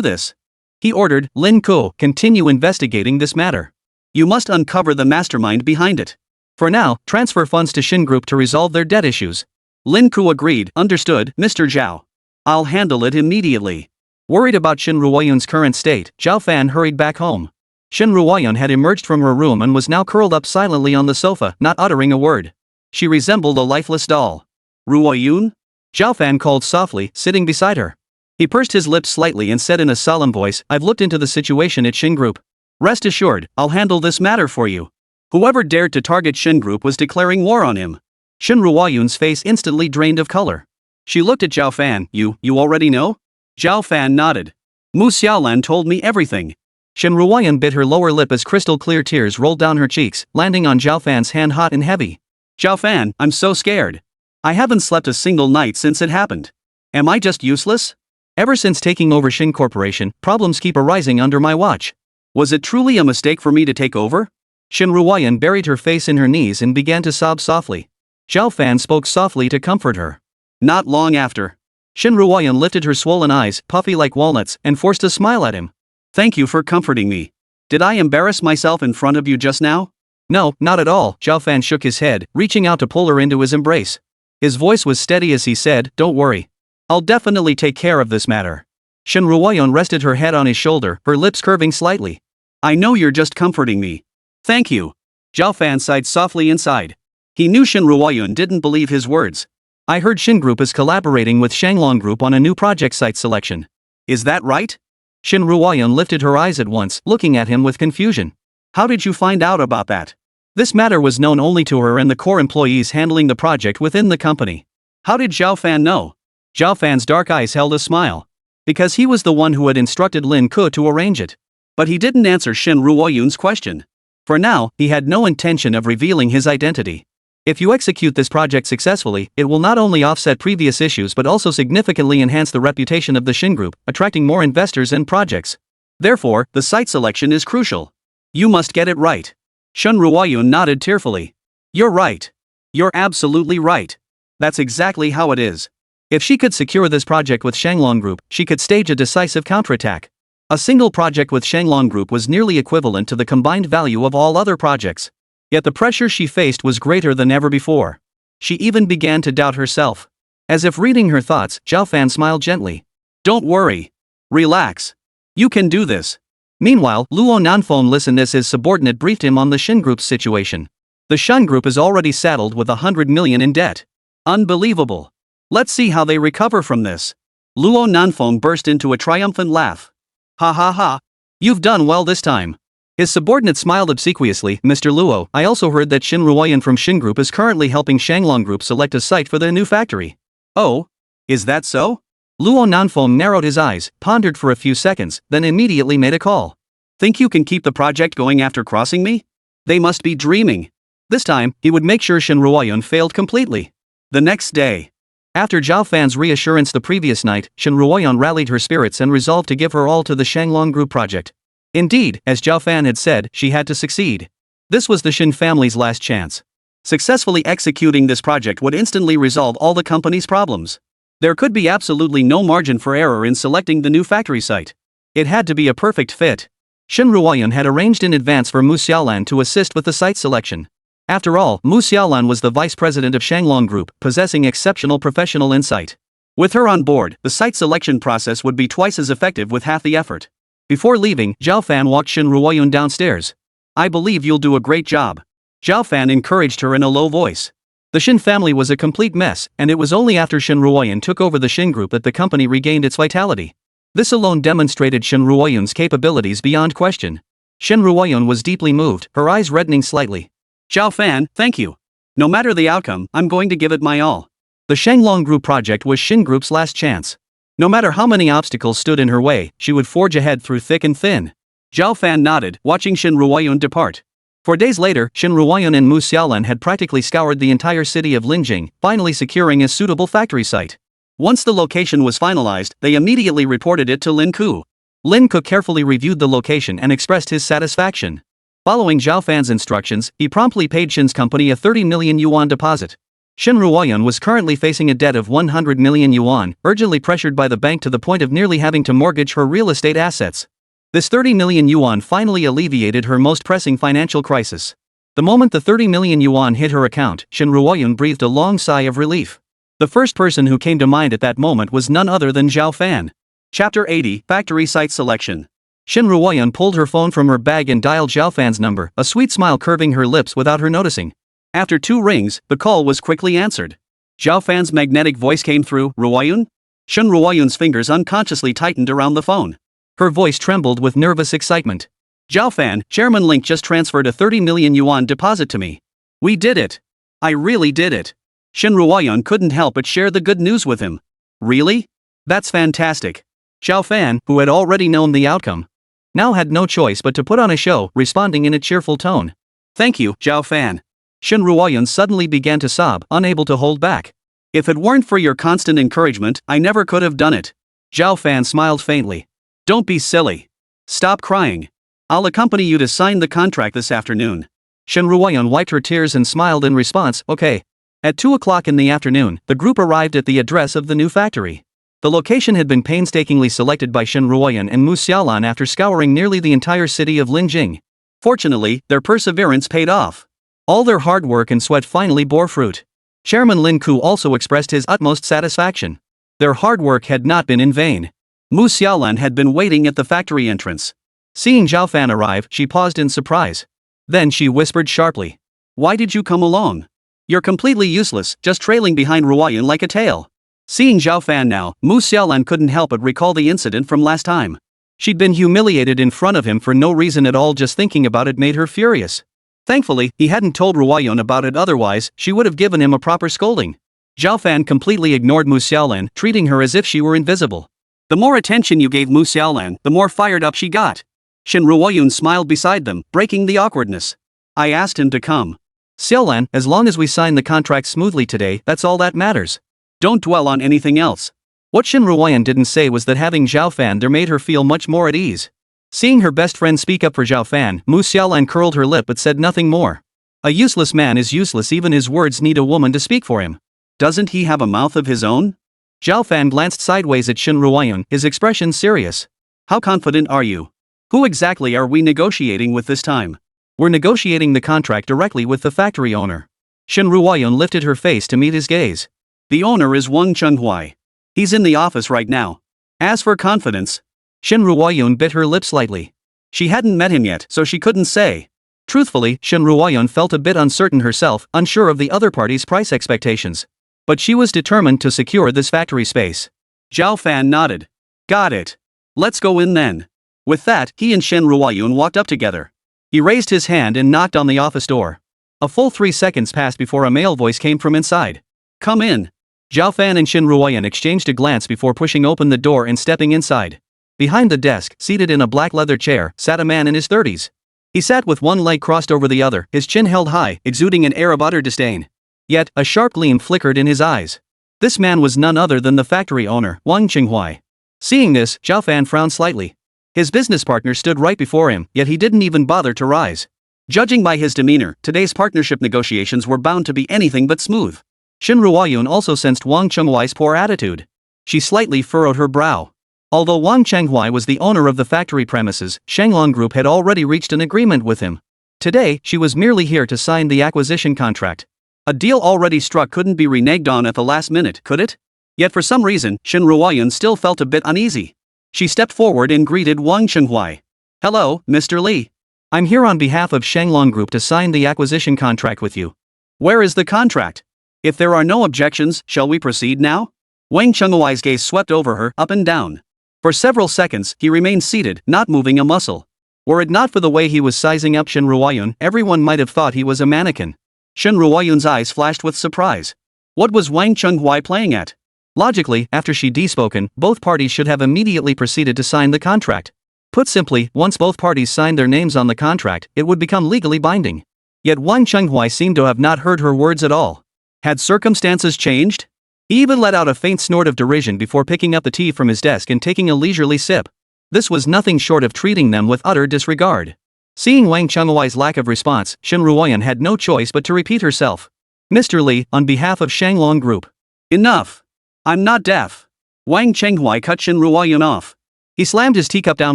this? He ordered, Lin Ku, continue investigating this matter. You must uncover the mastermind behind it. For now, transfer funds to Shin Group to resolve their debt issues. Lin Ku agreed, understood, Mr. Zhao. I'll handle it immediately. Worried about Shin Ruoyun's current state, Zhao Fan hurried back home. Shin Ruoyun had emerged from her room and was now curled up silently on the sofa, not uttering a word. She resembled a lifeless doll. Ruoyun? Zhao Fan called softly, sitting beside her. He pursed his lips slightly and said in a solemn voice, I've looked into the situation at Shin Group. Rest assured, I'll handle this matter for you. Whoever dared to target Shin Group was declaring war on him. Shin Ruoyun's face instantly drained of color. She looked at Zhao Fan. You already know? Zhao Fan nodded. Mu Xiaolan told me everything. Shin Ruoyun bit her lower lip as crystal clear tears rolled down her cheeks, landing on Zhao Fan's hand hot and heavy. Zhao Fan, I'm so scared. I haven't slept a single night since it happened. Am I just useless? Ever since taking over Shin Corporation, problems keep arising under my watch. Was it truly a mistake for me to take over? Shin Ruoyun buried her face in her knees and began to sob softly. Zhao Fan spoke softly to comfort her. Not long after. Shin Ruoyun lifted her swollen eyes, puffy like walnuts, and forced a smile at him. Thank you for comforting me. Did I embarrass myself in front of you just now? No, not at all. Zhao Fan shook his head, reaching out to pull her into his embrace. His voice was steady as he said, Don't worry. I'll definitely take care of this matter. Shin Ruoyun rested her head on his shoulder, her lips curving slightly. I know you're just comforting me. Thank you. Zhao Fan sighed softly inside. He knew Shin Ruoyun didn't believe his words. I heard Shin Group is collaborating with Shanglong Group on a new project site selection. Is that right? Shin Ruoyun lifted her eyes at once, looking at him with confusion. How did you find out about that? This matter was known only to her and the core employees handling the project within the company. How did Zhao Fan know? Zhao Fan's dark eyes held a smile. Because he was the one who had instructed Lin Ke to arrange it. But he didn't answer Shin Ruoyun's question. For now, he had no intention of revealing his identity. If you execute this project successfully, it will not only offset previous issues but also significantly enhance the reputation of the Shin Group, attracting more investors and projects. Therefore, the site selection is crucial. You must get it right. Shin Ruoyun nodded tearfully. You're right. You're absolutely right. That's exactly how it is. If she could secure this project with Shanglong Group, she could stage a decisive counterattack. A single project with Shanglong Group was nearly equivalent to the combined value of all other projects. Yet the pressure she faced was greater than ever before. She even began to doubt herself. As if reading her thoughts, Zhao Fan smiled gently. Don't worry. Relax. You can do this. Meanwhile, Luo Nanfeng listened as his subordinate briefed him on the Shin Group's situation. The Shin Group is already saddled with 100 million in debt. Unbelievable. Let's see how they recover from this. Luo Nanfeng burst into a triumphant laugh. Ha ha ha. You've done well this time. His subordinate smiled obsequiously. Mr. Luo, I also heard that Shin Ruoyun from Shin Group is currently helping Shanglong Group select a site for their new factory. Oh? Is that so? Luo Nanfeng narrowed his eyes, pondered for a few seconds, then immediately made a call. Think you can keep the project going after crossing me? They must be dreaming. This time, he would make sure Shin Ruoyun failed completely. The next day. After Zhao Fan's reassurance the previous night, Shin Ruoyun rallied her spirits and resolved to give her all to the Shanglong Group project. Indeed, as Zhao Fan had said, she had to succeed. This was the Shin family's last chance. Successfully executing this project would instantly resolve all the company's problems. There could be absolutely no margin for error in selecting the new factory site. It had to be a perfect fit. Shin Ruoyun had arranged in advance for Mu Xiaolan to assist with the site selection. After all, Mu Xiaolan was the vice president of Shanglong Group, possessing exceptional professional insight. With her on board, the site selection process would be twice as effective with half the effort. Before leaving, Zhao Fan walked Shin Ruoyun downstairs. I believe you'll do a great job. Zhao Fan encouraged her in a low voice. The Shin family was a complete mess, and it was only after Shin Ruoyun took over the Shin Group that the company regained its vitality. This alone demonstrated Shin Ruoyun's capabilities beyond question. Shin Ruoyun was deeply moved, her eyes reddening slightly. Zhao Fan, thank you. No matter the outcome, I'm going to give it my all. The Shanglong Group project was Shin Group's last chance. No matter how many obstacles stood in her way, she would forge ahead through thick and thin. Zhao Fan nodded, watching Shin Ruoyun depart. 4 days later, Shin Ruoyun and Mu Xiaolan had practically scoured the entire city of Linjing, finally securing a suitable factory site. Once the location was finalized, they immediately reported it to Lin Ke. Lin Ke carefully reviewed the location and expressed his satisfaction. Following Zhao Fan's instructions, he promptly paid Shin's company a 30 million yuan deposit. Shin Ruoyun was currently facing a debt of 100 million yuan, urgently pressured by the bank to the point of nearly having to mortgage her real estate assets. This 30 million yuan finally alleviated her most pressing financial crisis. The moment the 30 million yuan hit her account, Shin Ruoyun breathed a long sigh of relief. The first person who came to mind at that moment was none other than Zhao Fan. Chapter 80, Factory Site Selection. Shin Ruoyun pulled her phone from her bag and dialed Zhao Fan's number, a sweet smile curving her lips without her noticing. After 2 rings, the call was quickly answered. Zhao Fan's magnetic voice came through. Ruoyun? Shin Ruoyun's fingers unconsciously tightened around the phone. Her voice trembled with nervous excitement. Zhao Fan, Chairman Link just transferred a 30 million yuan deposit to me. We did it. I really did it. Shin Ruoyun couldn't help but share the good news with him. Really? That's fantastic. Zhao Fan, who had already known the outcome, now had no choice but to put on a show, responding in a cheerful tone. Thank you, Zhao Fan. Shin Ruoyun suddenly began to sob, unable to hold back. If it weren't for your constant encouragement, I never could have done it. Zhao Fan smiled faintly. Don't be silly. Stop crying. I'll accompany you to sign the contract this afternoon. Shin Ruoyun wiped her tears and smiled in response. Okay. At 2 o'clock in the afternoon, the group arrived at the address of the new factory. The location had been painstakingly selected by Shin Ruoyun and Mu Xiaolan after scouring nearly the entire city of Linjing. Fortunately, their perseverance paid off. All their hard work and sweat finally bore fruit. Chairman Lin Ku also expressed his utmost satisfaction. Their hard work had not been in vain. Mu Xiaolan had been waiting at the factory entrance. Seeing Zhao Fan arrive, she paused in surprise. Then she whispered sharply. Why did you come along? You're completely useless, just trailing behind Ruoyun like a tail. Seeing Zhao Fan now, Mu Xiaolan couldn't help but recall the incident from last time. She'd been humiliated in front of him for no reason at all. Just thinking about it made her furious. Thankfully, he hadn't told Ruoyun about it, otherwise, she would have given him a proper scolding. Zhao Fan completely ignored Mu Xiaolan, treating her as if she were invisible. The more attention you gave Mu Xiaolan, the more fired up she got. Shin Ruoyun smiled beside them, breaking the awkwardness. I asked him to come. Xiaolan, as long as we sign the contract smoothly today, that's all that matters. Don't dwell on anything else. What Shin Ruoyun didn't say was that having Zhao Fan there made her feel much more at ease. Seeing her best friend speak up for Zhao Fan, Mu Xiaolan curled her lip but said nothing more. A useless man is useless, even his words need a woman to speak for him. Doesn't he have a mouth of his own? Zhao Fan glanced sideways at Shin Ruoyun, his expression serious. How confident are you? Who exactly are we negotiating with this time? We're negotiating the contract directly with the factory owner. Shin Ruoyun lifted her face to meet his gaze. The owner is Wang Chenghuai. He's in the office right now. As for confidence, Shin Ruoyun bit her lip slightly. She hadn't met him yet, so she couldn't say. Truthfully, Shin Ruoyun felt a bit uncertain herself, unsure of the other party's price expectations. But she was determined to secure this factory space. Zhao Fan nodded. Got it. Let's go in then. With that, he and Shin Ruoyun walked up together. He raised his hand and knocked on the office door. A full 3 seconds passed before a male voice came from inside. Come in. Zhao Fan and Shin Ruoyun exchanged a glance before pushing open the door and stepping inside. Behind the desk, seated in a black leather chair, sat a man in his 30s. He sat with one leg crossed over the other, his chin held high, exuding an air of utter disdain. Yet, a sharp gleam flickered in his eyes. This man was none other than the factory owner, Wang Chenghuai. Seeing this, Zhao Fan frowned slightly. His business partner stood right before him, yet he didn't even bother to rise. Judging by his demeanor, today's partnership negotiations were bound to be anything but smooth. Shin Ruoyun also sensed Wang Chenghuai's poor attitude. She slightly furrowed her brow. Although Wang Chenghuai was the owner of the factory premises, Shanglong Group had already reached an agreement with him. Today, she was merely here to sign the acquisition contract. A deal already struck couldn't be reneged on at the last minute, could it? Yet for some reason, Shin Ruoyun still felt a bit uneasy. She stepped forward and greeted Wang Chenghuai. Hello, Mr. Li. I'm here on behalf of Shanglong Group to sign the acquisition contract with you. Where is the contract? If there are no objections, shall we proceed now? Wang Chenghuai's gaze swept over her, up and down. For several seconds, he remained seated, not moving a muscle. Were it not for the way he was sizing up Shin Ruoyun, everyone might have thought he was a mannequin. Shin Ruoyun's eyes flashed with surprise. What was Wang Chenghuai playing at? Logically, after she'd spoken, both parties should have immediately proceeded to sign the contract. Put simply, once both parties signed their names on the contract, it would become legally binding. Yet Wang Chenghuai seemed to have not heard her words at all. Had circumstances changed? He even let out a faint snort of derision before picking up the tea from his desk and taking a leisurely sip. This was nothing short of treating them with utter disregard. Seeing Wang Chenghuai's lack of response, Shin Ruoyun had no choice but to repeat herself. Mr. Li, on behalf of Shanglong Group. Enough! I'm not deaf. Wang Chenghuai cut Shin Ruoyun off. He slammed his teacup down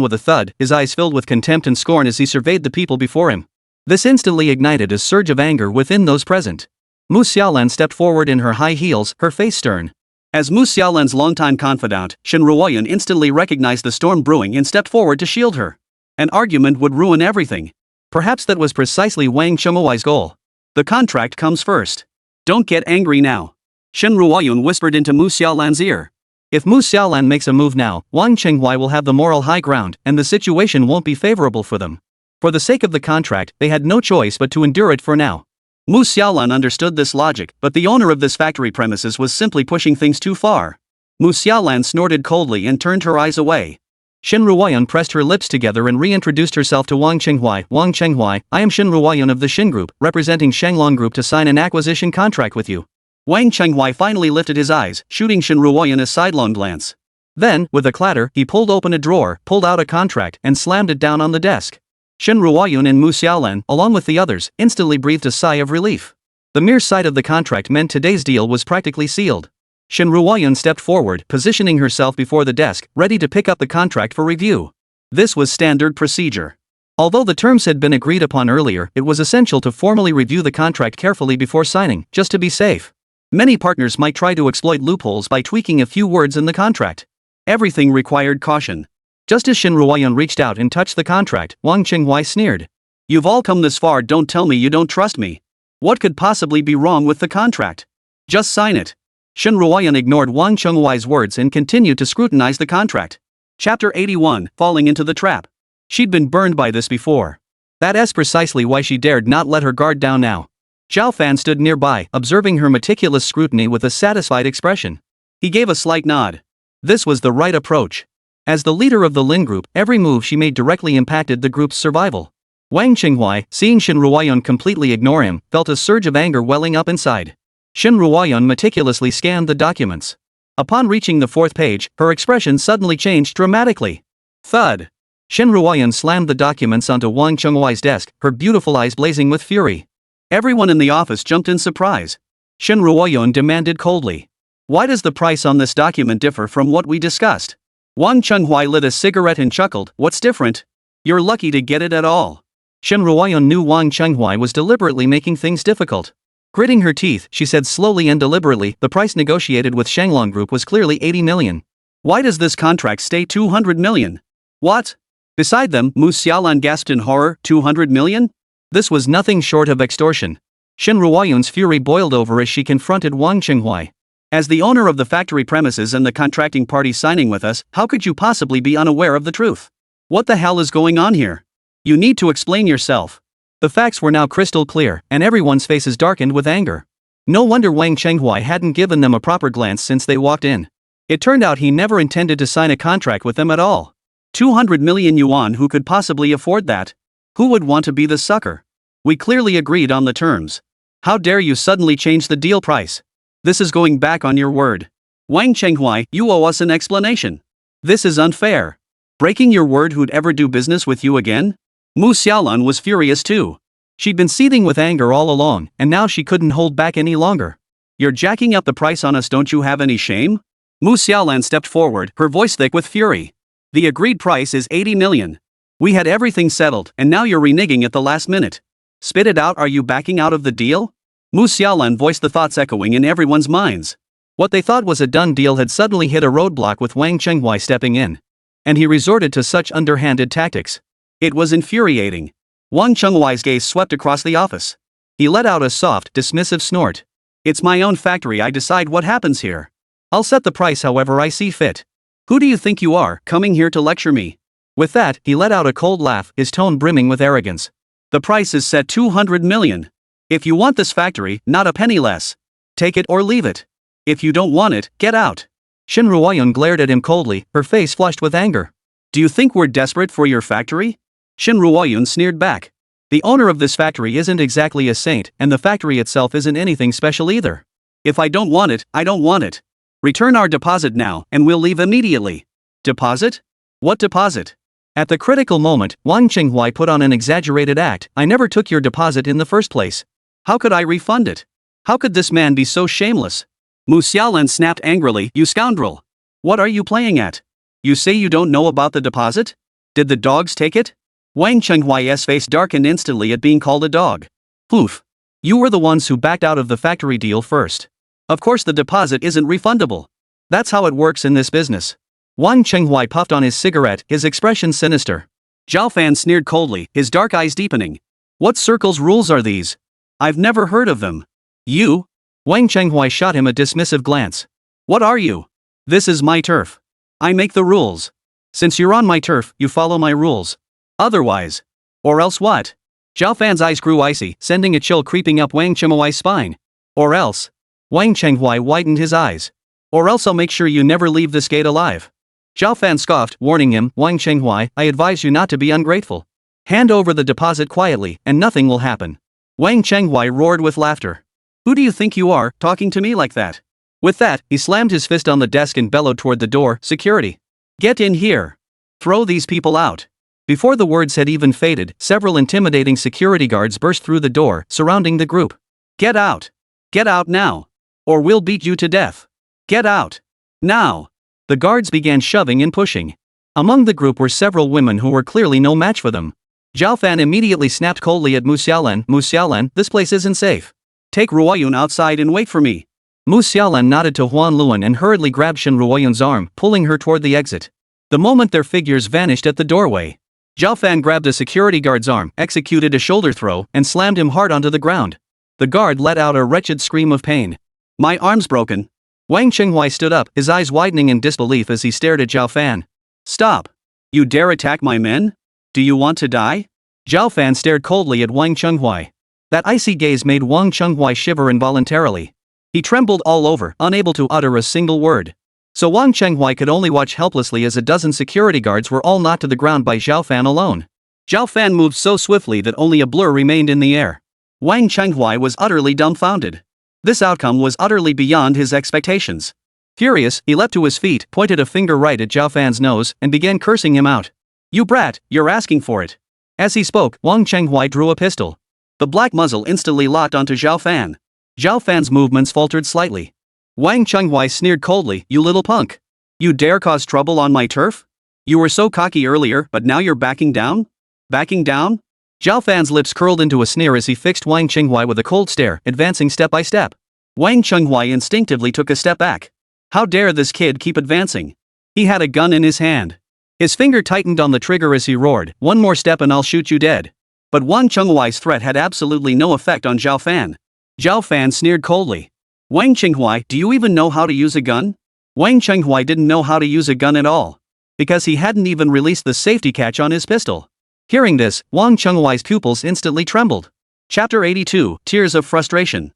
with a thud, his eyes filled with contempt and scorn as he surveyed the people before him. This instantly ignited a surge of anger within those present. Mu Xiaolan stepped forward in her high heels, her face stern. As Mu Xiaolan's longtime confidant, Shin Ruoyun instantly recognized the storm brewing and stepped forward to shield her. An argument would ruin everything. Perhaps that was precisely Wang Chenghuai's goal. The contract comes first. Don't get angry now. Shen Ruoyun whispered into Mu Xiaolan's ear. If Mu Xiaolan makes a move now, Wang Chenghuai will have the moral high ground, and the situation won't be favorable for them. For the sake of the contract, they had no choice but to endure it for now. Mu Xiaolan understood this logic, but the owner of this factory premises was simply pushing things too far. Mu Xiaolan snorted coldly and turned her eyes away. Shen Ruoyun pressed her lips together and reintroduced herself to Wang Chenghuai. Wang Chenghuai, I am Shen Ruoyun of the Shin Group, representing Shanglong Group to sign an acquisition contract with you. Wang Chenghuai finally lifted his eyes, shooting Shen Ruoyun a sidelong glance. Then, with a clatter, he pulled open a drawer, pulled out a contract, and slammed it down on the desk. Shen Ruoyun and Mu Xiaolan, along with the others, instantly breathed a sigh of relief. The mere sight of the contract meant today's deal was practically sealed. Shen Ruoyun stepped forward, positioning herself before the desk, ready to pick up the contract for review. This was standard procedure. Although the terms had been agreed upon earlier, it was essential to formally review the contract carefully before signing, just to be safe. Many partners might try to exploit loopholes by tweaking a few words in the contract. Everything required caution. Just as Shen Ruoyun reached out and touched the contract, Wang Chenghuai sneered. You've all come this far, don't tell me you don't trust me. What could possibly be wrong with the contract? Just sign it. Shen Ruoyun ignored Wang Chenghuai's words and continued to scrutinize the contract. Chapter 81, Falling into the Trap. She'd been burned by this before. That's precisely why she dared not let her guard down now. Zhao Fan stood nearby, observing her meticulous scrutiny with a satisfied expression. He gave a slight nod. This was the right approach. As the leader of the Lin group, every move she made directly impacted the group's survival. Wang Chenghuai, seeing Shen Ruoyun completely ignore him, felt a surge of anger welling up inside. Shen Ruoyun meticulously scanned the documents. Upon reaching the fourth page, her expression suddenly changed dramatically. Thud! Shen Ruoyun slammed the documents onto Wang Chenghuai's desk, her beautiful eyes blazing with fury. Everyone in the office jumped in surprise. Shen Ruoyun demanded coldly. Why does the price on this document differ from what we discussed? Wang Chenghuai lit a cigarette and chuckled. What's different? You're lucky to get it at all. Shen Ruoyun knew Wang Chenghuai was deliberately making things difficult. Gritting her teeth, she said slowly and deliberately, the price negotiated with Shanglong Group was clearly 80 million. Why does this contract stay 200 million? What? Beside them, Mu Xiaolan gasped in horror. 200 million? This was nothing short of extortion. Shen Ruoyun's fury boiled over as she confronted Wang Chenghuai. As the owner of the factory premises and the contracting party signing with us, how could you possibly be unaware of the truth? What the hell is going on here? You need to explain yourself. The facts were now crystal clear, and everyone's faces darkened with anger. No wonder Wang Chenghuai hadn't given them a proper glance since they walked in. It turned out he never intended to sign a contract with them at all. 200 million yuan, who could possibly afford that? Who would want to be the sucker? We clearly agreed on the terms. How dare you suddenly change the deal price? This is going back on your word. Wang Chenghuai, you owe us an explanation. This is unfair. Breaking your word, who'd ever do business with you again? Mu Xiaolan was furious too. She'd been seething with anger all along, and now she couldn't hold back any longer. You're jacking up the price on us, don't you have any shame? Mu Xiaolan stepped forward, her voice thick with fury. The agreed price is 80 million. We had everything settled, and now you're reneging at the last minute. Spit it out, are you backing out of the deal? Mu Xiaolan voiced the thoughts echoing in everyone's minds. What they thought was a done deal had suddenly hit a roadblock with Wang Chenghuai stepping in. And he resorted to such underhanded tactics. It was infuriating. Wang Chenghuai's gaze swept across the office. He let out a soft, dismissive snort. It's my own factory, I decide what happens here. I'll set the price however I see fit. Who do you think you are, coming here to lecture me? With that, he let out a cold laugh, his tone brimming with arrogance. The price is set 200 million. If you want this factory, not a penny less. Take it or leave it. If you don't want it, get out. Shen Ruoyun glared at him coldly, her face flushed with anger. Do you think we're desperate for your factory? Shen Ruoyun sneered back. The owner of this factory isn't exactly a saint, and the factory itself isn't anything special either. If I don't want it, I don't want it. Return our deposit now, and we'll leave immediately. Deposit? What deposit? At the critical moment, Wang Chenghuai put on an exaggerated act. I never took your deposit in the first place. How could I refund it? How could this man be so shameless? Mu Xiaolan snapped angrily, you scoundrel. What are you playing at? You say you don't know about the deposit? Did the dogs take it? Wang Chenghuai's face darkened instantly at being called a dog. Poof. You were the ones who backed out of the factory deal first. Of course the deposit isn't refundable. That's how it works in this business. Wang Chenghuai puffed on his cigarette, his expression sinister. Zhao Fan sneered coldly, his dark eyes deepening. What circle's rules are these? I've never heard of them. You? Wang Chenghui shot him a dismissive glance. What are you? This is my turf. I make the rules. Since you're on my turf, you follow my rules. Otherwise. Or else what? Zhao Fan's eyes grew icy, sending a chill creeping up Wang Chenghui's spine. Or else. Wang Chenghui widened his eyes. Or else I'll make sure you never leave this gate alive. Zhao Fan scoffed, warning him, Wang Chenghui, I advise you not to be ungrateful. Hand over the deposit quietly, and nothing will happen. Wang Chenghui roared with laughter. Who do you think you are, talking to me like that? With that, he slammed his fist on the desk and bellowed toward the door, security. Get in here. Throw these people out. Before the words had even faded, several intimidating security guards burst through the door, surrounding the group. Get out. Get out now. Or we'll beat you to death. Get out. Now. The guards began shoving and pushing. Among the group were several women who were clearly no match for them. Zhao Fan immediately snapped coldly at Mu Xiaolan, this place isn't safe. Take Ruoyun outside and wait for me. Mu Xiaolan nodded to Huan Luan and hurriedly grabbed Shen Ruoyun's arm, pulling her toward the exit. The moment their figures vanished at the doorway, Zhao Fan grabbed a security guard's arm, executed a shoulder throw, and slammed him hard onto the ground. The guard let out a wretched scream of pain. My arm's broken. Wang Chenghui stood up, his eyes widening in disbelief as he stared at Zhao Fan. Stop. You dare attack my men? Do you want to die? Zhao Fan stared coldly at Wang Chenghui. That icy gaze made Wang Chenghui shiver involuntarily. He trembled all over, unable to utter a single word. So Wang Chenghui could only watch helplessly as a dozen security guards were all knocked to the ground by Zhao Fan alone. Zhao Fan moved so swiftly that only a blur remained in the air. Wang Chenghui was utterly dumbfounded. This outcome was utterly beyond his expectations. Furious, he leapt to his feet, pointed a finger right at Zhao Fan's nose, and began cursing him out. You brat, you're asking for it. As he spoke, Wang Chenghui drew a pistol. The black muzzle instantly locked onto Zhao Fan. Zhao Fan's movements faltered slightly. Wang Chenghui sneered coldly, you little punk. You dare cause trouble on my turf? You were so cocky earlier, but now you're backing down? Backing down? Zhao Fan's lips curled into a sneer as he fixed Wang Chenghui with a cold stare, advancing step by step. Wang Chenghui instinctively took a step back. How dare this kid keep advancing? He had a gun in his hand. His finger tightened on the trigger as he roared, one more step and I'll shoot you dead. But Wang Chenghui's threat had absolutely no effect on Zhao Fan. Zhao Fan sneered coldly. Wang Chenghui, do you even know how to use a gun? Wang Chenghui didn't know how to use a gun at all. Because he hadn't even released the safety catch on his pistol. Hearing this, Wang Chenghui's pupils instantly trembled. Chapter 82, Tears of Frustration.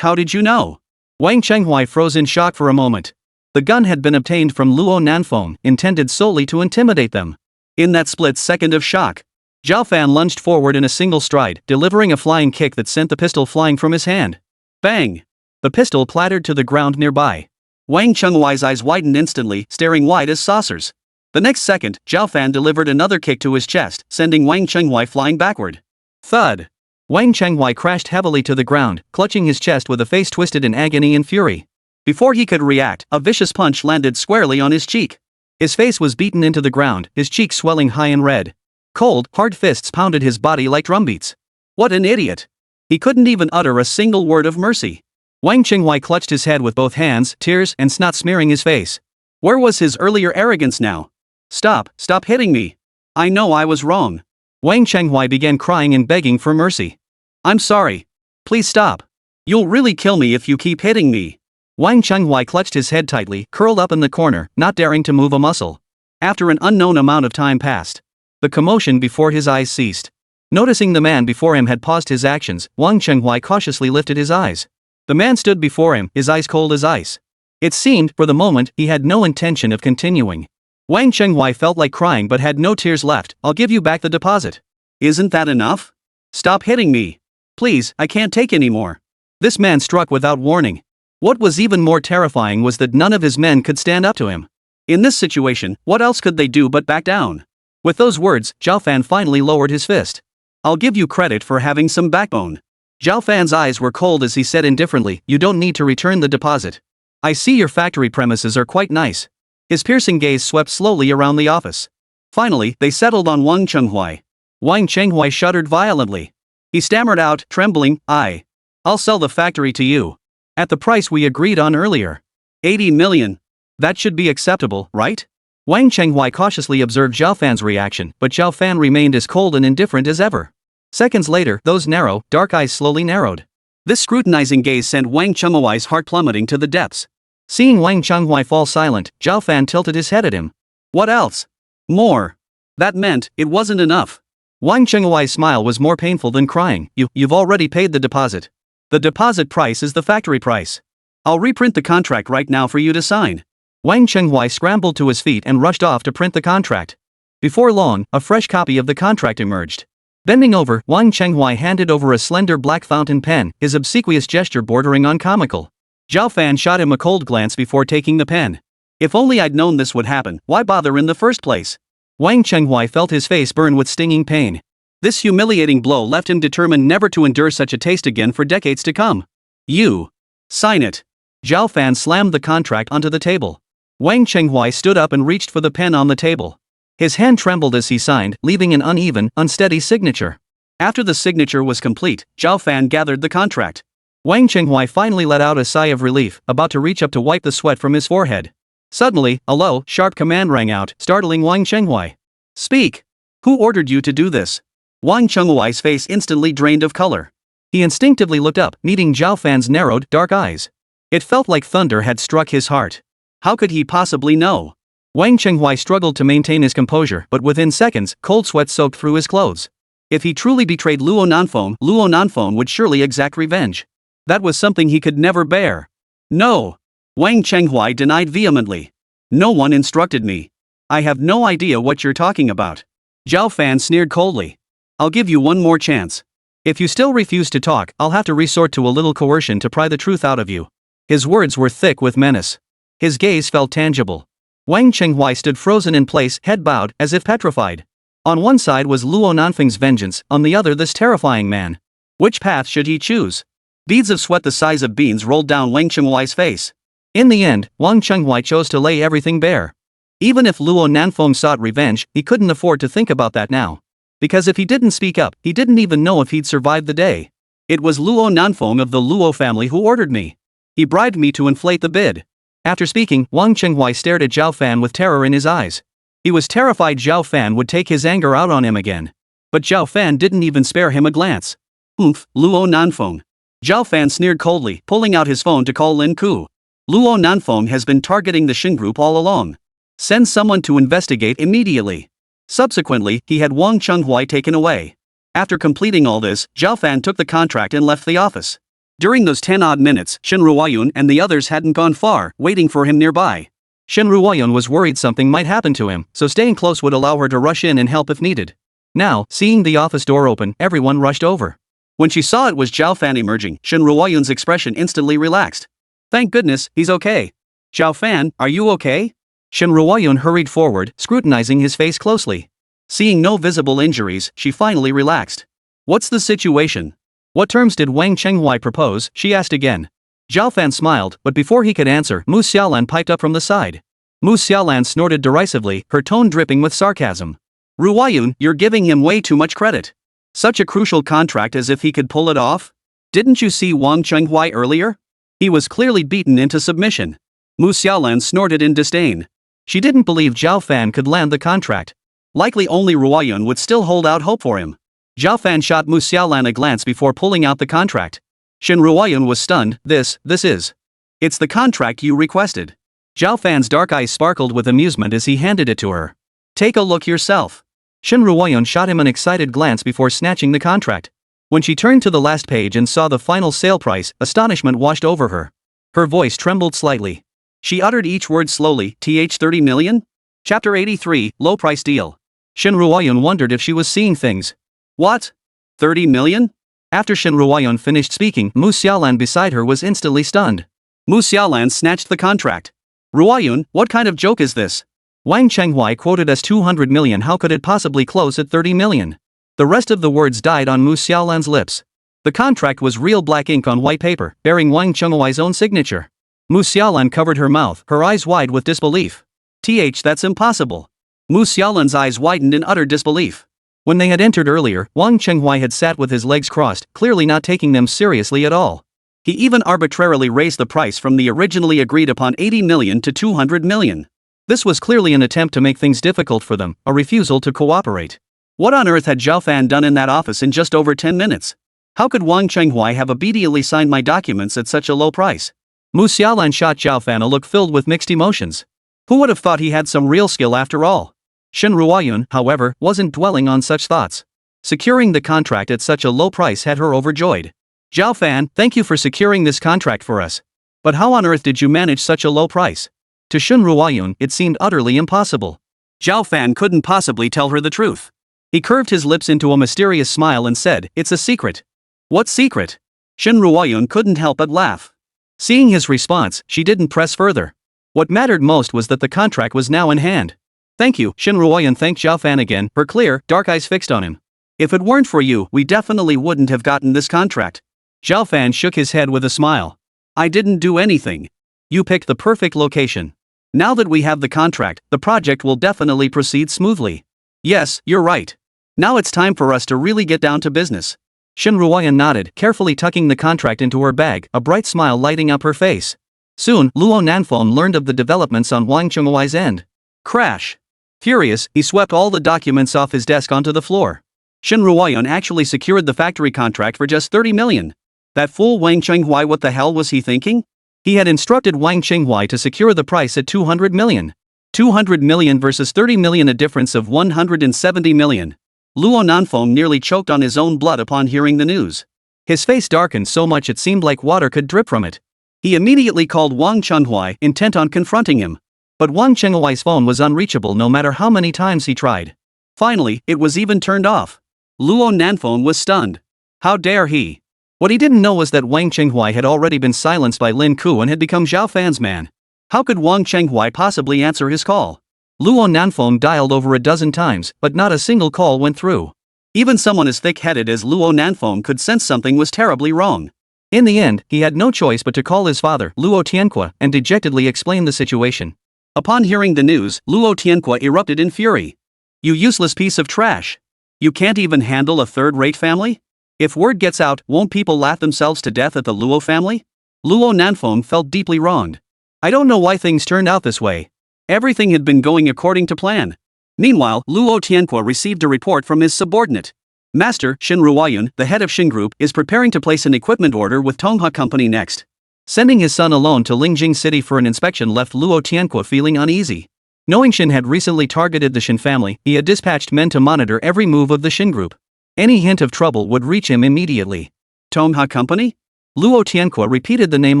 How did you know? Wang Chenghui froze in shock for a moment. The gun had been obtained from Luo Nanfeng, intended solely to intimidate them. In that split second of shock, Zhao Fan lunged forward in a single stride, delivering a flying kick that sent the pistol flying from his hand. Bang! The pistol clattered to the ground nearby. Wang Chenghui's eyes widened instantly, staring wide as saucers. The next second, Zhao Fan delivered another kick to his chest, sending Wang Chenghui flying backward. Thud! Wang Chenghui crashed heavily to the ground, clutching his chest with a face twisted in agony and fury. Before he could react, a vicious punch landed squarely on his cheek. His face was beaten into the ground, his cheeks swelling high and red. Cold, hard fists pounded his body like drumbeats. What an idiot! He couldn't even utter a single word of mercy. Wang Chenghui clutched his head with both hands, tears and snot smearing his face. Where was his earlier arrogance now? Stop hitting me. I know I was wrong. Wang Chenghui began crying and begging for mercy. I'm sorry. Please stop. You'll really kill me if you keep hitting me. Wang Chenghui clutched his head tightly, curled up in the corner, not daring to move a muscle. After an unknown amount of time passed, the commotion before his eyes ceased. Noticing the man before him had paused his actions, Wang Chenghui cautiously lifted his eyes. The man stood before him, his eyes cold as ice. It seemed, for the moment, he had no intention of continuing. Wang Chenghui felt like crying but had no tears left. I'll give you back the deposit. Isn't that enough? Stop hitting me. Please, I can't take any more. This man struck without warning. What was even more terrifying was that none of his men could stand up to him. In this situation, what else could they do but back down? With those words, Zhao Fan finally lowered his fist. I'll give you credit for having some backbone. Zhao Fan's eyes were cold as he said indifferently, you don't need to return the deposit. I see your factory premises are quite nice. His piercing gaze swept slowly around the office. Finally, they settled on Wang Chenghui. Wang Chenghui shuddered violently. He stammered out, trembling, I'll sell the factory to you. At the price we agreed on earlier. 80 million. That should be acceptable, right? Wang Chenghui cautiously observed Zhao Fan's reaction, but Zhao Fan remained as cold and indifferent as ever. Seconds later, those narrow, dark eyes slowly narrowed. This scrutinizing gaze sent Wang Chenghui's heart plummeting to the depths. Seeing Wang Chenghui fall silent, Zhao Fan tilted his head at him. What else? More. That meant, it wasn't enough. Wang Chenghui's smile was more painful than crying. You've already paid the deposit. The deposit price is the factory price. I'll reprint the contract right now for you to sign. Wang Chenghui scrambled to his feet and rushed off to print the contract. Before long, a fresh copy of the contract emerged. Bending over, Wang Chenghui handed over a slender black fountain pen, his obsequious gesture bordering on comical. Zhao Fan shot him a cold glance before taking the pen. If only I'd known this would happen, why bother in the first place? Wang Chenghui felt his face burn with stinging pain. This humiliating blow left him determined never to endure such a taste again for decades to come. You. Sign it. Zhao Fan slammed the contract onto the table. Wang Chenghui stood up and reached for the pen on the table. His hand trembled as he signed, leaving an uneven, unsteady signature. After the signature was complete, Zhao Fan gathered the contract. Wang Chenghui finally let out a sigh of relief, about to reach up to wipe the sweat from his forehead. Suddenly, a low, sharp command rang out, startling Wang Chenghui. Speak! Who ordered you to do this? Wang Chenghui's face instantly drained of color. He instinctively looked up, meeting Zhao Fan's narrowed, dark eyes. It felt like thunder had struck his heart. How could he possibly know? Wang Chenghui struggled to maintain his composure, but within seconds, cold sweat soaked through his clothes. If he truly betrayed Luo Nanfeng would surely exact revenge. That was something he could never bear. No! Wang Chenghui denied vehemently. No one instructed me. I have no idea what you're talking about. Zhao Fan sneered coldly. I'll give you one more chance. If you still refuse to talk, I'll have to resort to a little coercion to pry the truth out of you. His words were thick with menace. His gaze felt tangible. Wang Chenghui stood frozen in place, head bowed, as if petrified. On one side was Luo Nanfeng's vengeance, on the other this terrifying man. Which path should he choose? Beads of sweat the size of beans rolled down Wang Chenghui's face. In the end, Wang Chenghui chose to lay everything bare. Even if Luo Nanfeng sought revenge, he couldn't afford to think about that now. Because if he didn't speak up, he didn't even know if he'd survive the day. It was Luo Nanfeng of the Luo family who ordered me. He bribed me to inflate the bid. After speaking, Wang Chenghui stared at Zhao Fan with terror in his eyes. He was terrified Zhao Fan would take his anger out on him again. But Zhao Fan didn't even spare him a glance. Luo Nanfeng. Zhao Fan sneered coldly, pulling out his phone to call Lin Ku. Luo Nanfeng has been targeting the Shin group all along. Send someone to investigate immediately. Subsequently, he had Wang Chenghui taken away. After completing all this, Zhao Fan took the contract and left the office. During those 10-odd minutes, Shen Ruoyun and the others hadn't gone far, waiting for him nearby. Shen Ruoyun was worried something might happen to him, so staying close would allow her to rush in and help if needed. Now, seeing the office door open, everyone rushed over. When she saw it was Zhao Fan emerging, Shen Ruoyun's expression instantly relaxed. Thank goodness, he's okay. Zhao Fan, are you okay? Shen Ruoyun hurried forward, scrutinizing his face closely. Seeing no visible injuries, she finally relaxed. What's the situation? What terms did Wang Chenghui propose? She asked again. Zhao Fan smiled, but before he could answer, Mu Xiaolan piped up from the side. Mu Xiaolan snorted derisively, her tone dripping with sarcasm. Ruoyun, you're giving him way too much credit. Such a crucial contract as if he could pull it off? Didn't you see Wang Chenghui earlier? He was clearly beaten into submission. Mu Xiaolan snorted in disdain. She didn't believe Zhao Fan could land the contract. Likely only Ruoyun would still hold out hope for him. Zhao Fan shot Mu Xiaolan a glance before pulling out the contract. Shen Ruoyun was stunned. This is. It's the contract you requested. Zhao Fan's dark eyes sparkled with amusement as he handed it to her. Take a look yourself. Shen Ruoyun shot him an excited glance before snatching the contract. When she turned to the last page and saw the final sale price, astonishment washed over her. Her voice trembled slightly. She uttered each word slowly. 30 million? Chapter 83, Low Price Deal. Shen Ruoyun wondered if she was seeing things. What? 30 million? After Shen Ruoyun finished speaking, Mu Xiaolan beside her was instantly stunned. Mu Xiaolan snatched the contract. Ruoyun, what kind of joke is this? Wang Chenghui quoted us 200 million. How could it possibly close at 30 million? The rest of the words died on Mu Xiaolan's lips. The contract was real black ink on white paper, bearing Wang Chenghui's own signature. Mu Xiaolan covered her mouth, her eyes wide with disbelief. That's impossible. Mu Xiaolan's eyes widened in utter disbelief. When they had entered earlier, Wang Chenghui had sat with his legs crossed, clearly not taking them seriously at all. He even arbitrarily raised the price from the originally agreed upon 80 million to 200 million. This was clearly an attempt to make things difficult for them, a refusal to cooperate. What on earth had Zhao Fan done in that office in just over 10 minutes? How could Wang Chenghua have obediently signed my documents at such a low price? Mu Xiaolan shot Zhao Fan a look filled with mixed emotions. Who would have thought he had some real skill after all? Shen Ruoyun, however, wasn't dwelling on such thoughts. Securing the contract at such a low price had her overjoyed. Zhao Fan, thank you for securing this contract for us. But how on earth did you manage such a low price? To Shen Ruoyun, it seemed utterly impossible. Zhao Fan couldn't possibly tell her the truth. He curved his lips into a mysterious smile and said, "It's a secret." What secret? Shen Ruoyun couldn't help but laugh. Seeing his response, she didn't press further. What mattered most was that the contract was now in hand. Thank you, Shen Ruoyun thanked Zhao Fan again, her clear, dark eyes fixed on him. If it weren't for you, we definitely wouldn't have gotten this contract. Zhao Fan shook his head with a smile. I didn't do anything. You picked the perfect location. Now that we have the contract, the project will definitely proceed smoothly. Yes, you're right. Now it's time for us to really get down to business. Shen Ruoyun nodded, carefully tucking the contract into her bag, a bright smile lighting up her face. Soon, Luo Nanfeng learned of the developments on Wang Chenghuai's end. Crash. Furious, he swept all the documents off his desk onto the floor. Shen Ruoyun actually secured the factory contract for just 30 million. That fool Wang Chenghua, what the hell was he thinking? He had instructed Wang Chenghua to secure the price at 200 million. 200 million versus 30 million, a difference of 170 million. Luo Nanfeng nearly choked on his own blood upon hearing the news. His face darkened so much it seemed like water could drip from it. He immediately called Wang Chenghua, intent on confronting him. But Wang Chenghuai's phone was unreachable no matter how many times he tried. Finally, it was even turned off. Luo Nanfeng was stunned. How dare he? What he didn't know was that Wang Chenghua had already been silenced by Lin Ku and had become Zhao Fan's man. How could Wang Chenghua possibly answer his call? Luo Nanfeng dialed over a dozen times, but not a single call went through. Even someone as thick-headed as Luo Nanfeng could sense something was terribly wrong. In the end, he had no choice but to call his father, Luo Tianqua, and dejectedly explain the situation. Upon hearing the news, Luo Tianqua erupted in fury. You useless piece of trash! You can't even handle a third-rate family? If word gets out, won't people laugh themselves to death at the Luo family? Luo Nanfeng felt deeply wronged. I don't know why things turned out this way. Everything had been going according to plan. Meanwhile, Luo Tianqua received a report from his subordinate. Master, Shen Ruoyun, the head of Shin Group, is preparing to place an equipment order with Tonghua Company next. Sending his son alone to Lingjing City for an inspection left Luo Tianqua feeling uneasy. Knowing Shin had recently targeted the Shin family, he had dispatched men to monitor every move of the Shin Group. Any hint of trouble would reach him immediately. Tonghua Company? Luo Tianqua repeated the name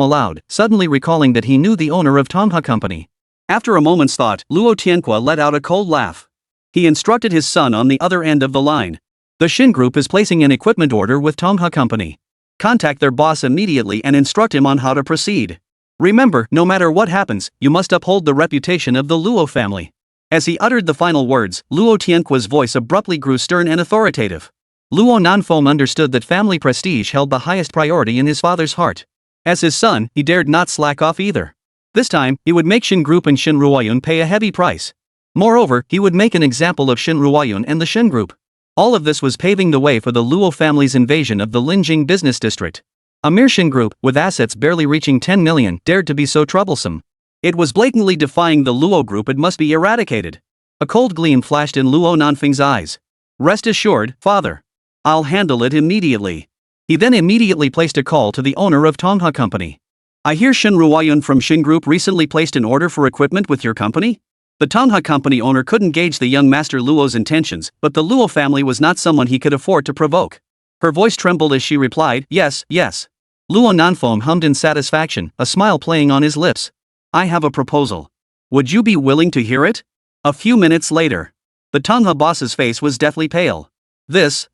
aloud, suddenly recalling that he knew the owner of Tonghua Company. After a moment's thought, Luo Tianqua let out a cold laugh. He instructed his son on the other end of the line. The Shin Group is placing an equipment order with Tonghua Company. Contact their boss immediately and instruct him on how to proceed. Remember, no matter what happens, you must uphold the reputation of the Luo family. As he uttered the final words, Luo Tianqua's voice abruptly grew stern and authoritative. Luo Nanfeng understood that family prestige held the highest priority in his father's heart. As his son, he dared not slack off either. This time, he would make Shin Group and Shin Ruoyun pay a heavy price. Moreover, he would make an example of Shin Ruoyun and the Shin Group. All of this was paving the way for the Luo family's invasion of the Lingjing business district. A mere Shin Group, with assets barely reaching 10 million, dared to be so troublesome. It was blatantly defying the Luo group. It must be eradicated. A cold gleam flashed in Luo Nanfeng's eyes. Rest assured, father. I'll handle it immediately. He then immediately placed a call to the owner of Tonghua Company. I hear Shin Ruoyun from Shin Group recently placed an order for equipment with your company? The Tonghua Company owner couldn't gauge the young master Luo's intentions, but the Luo family was not someone he could afford to provoke. Her voice trembled as she replied, yes, yes. Luo Nanfeng hummed in satisfaction, a smile playing on his lips. I have a proposal. Would you be willing to hear it? A few minutes later. The Tonghua boss's face was deathly pale. This.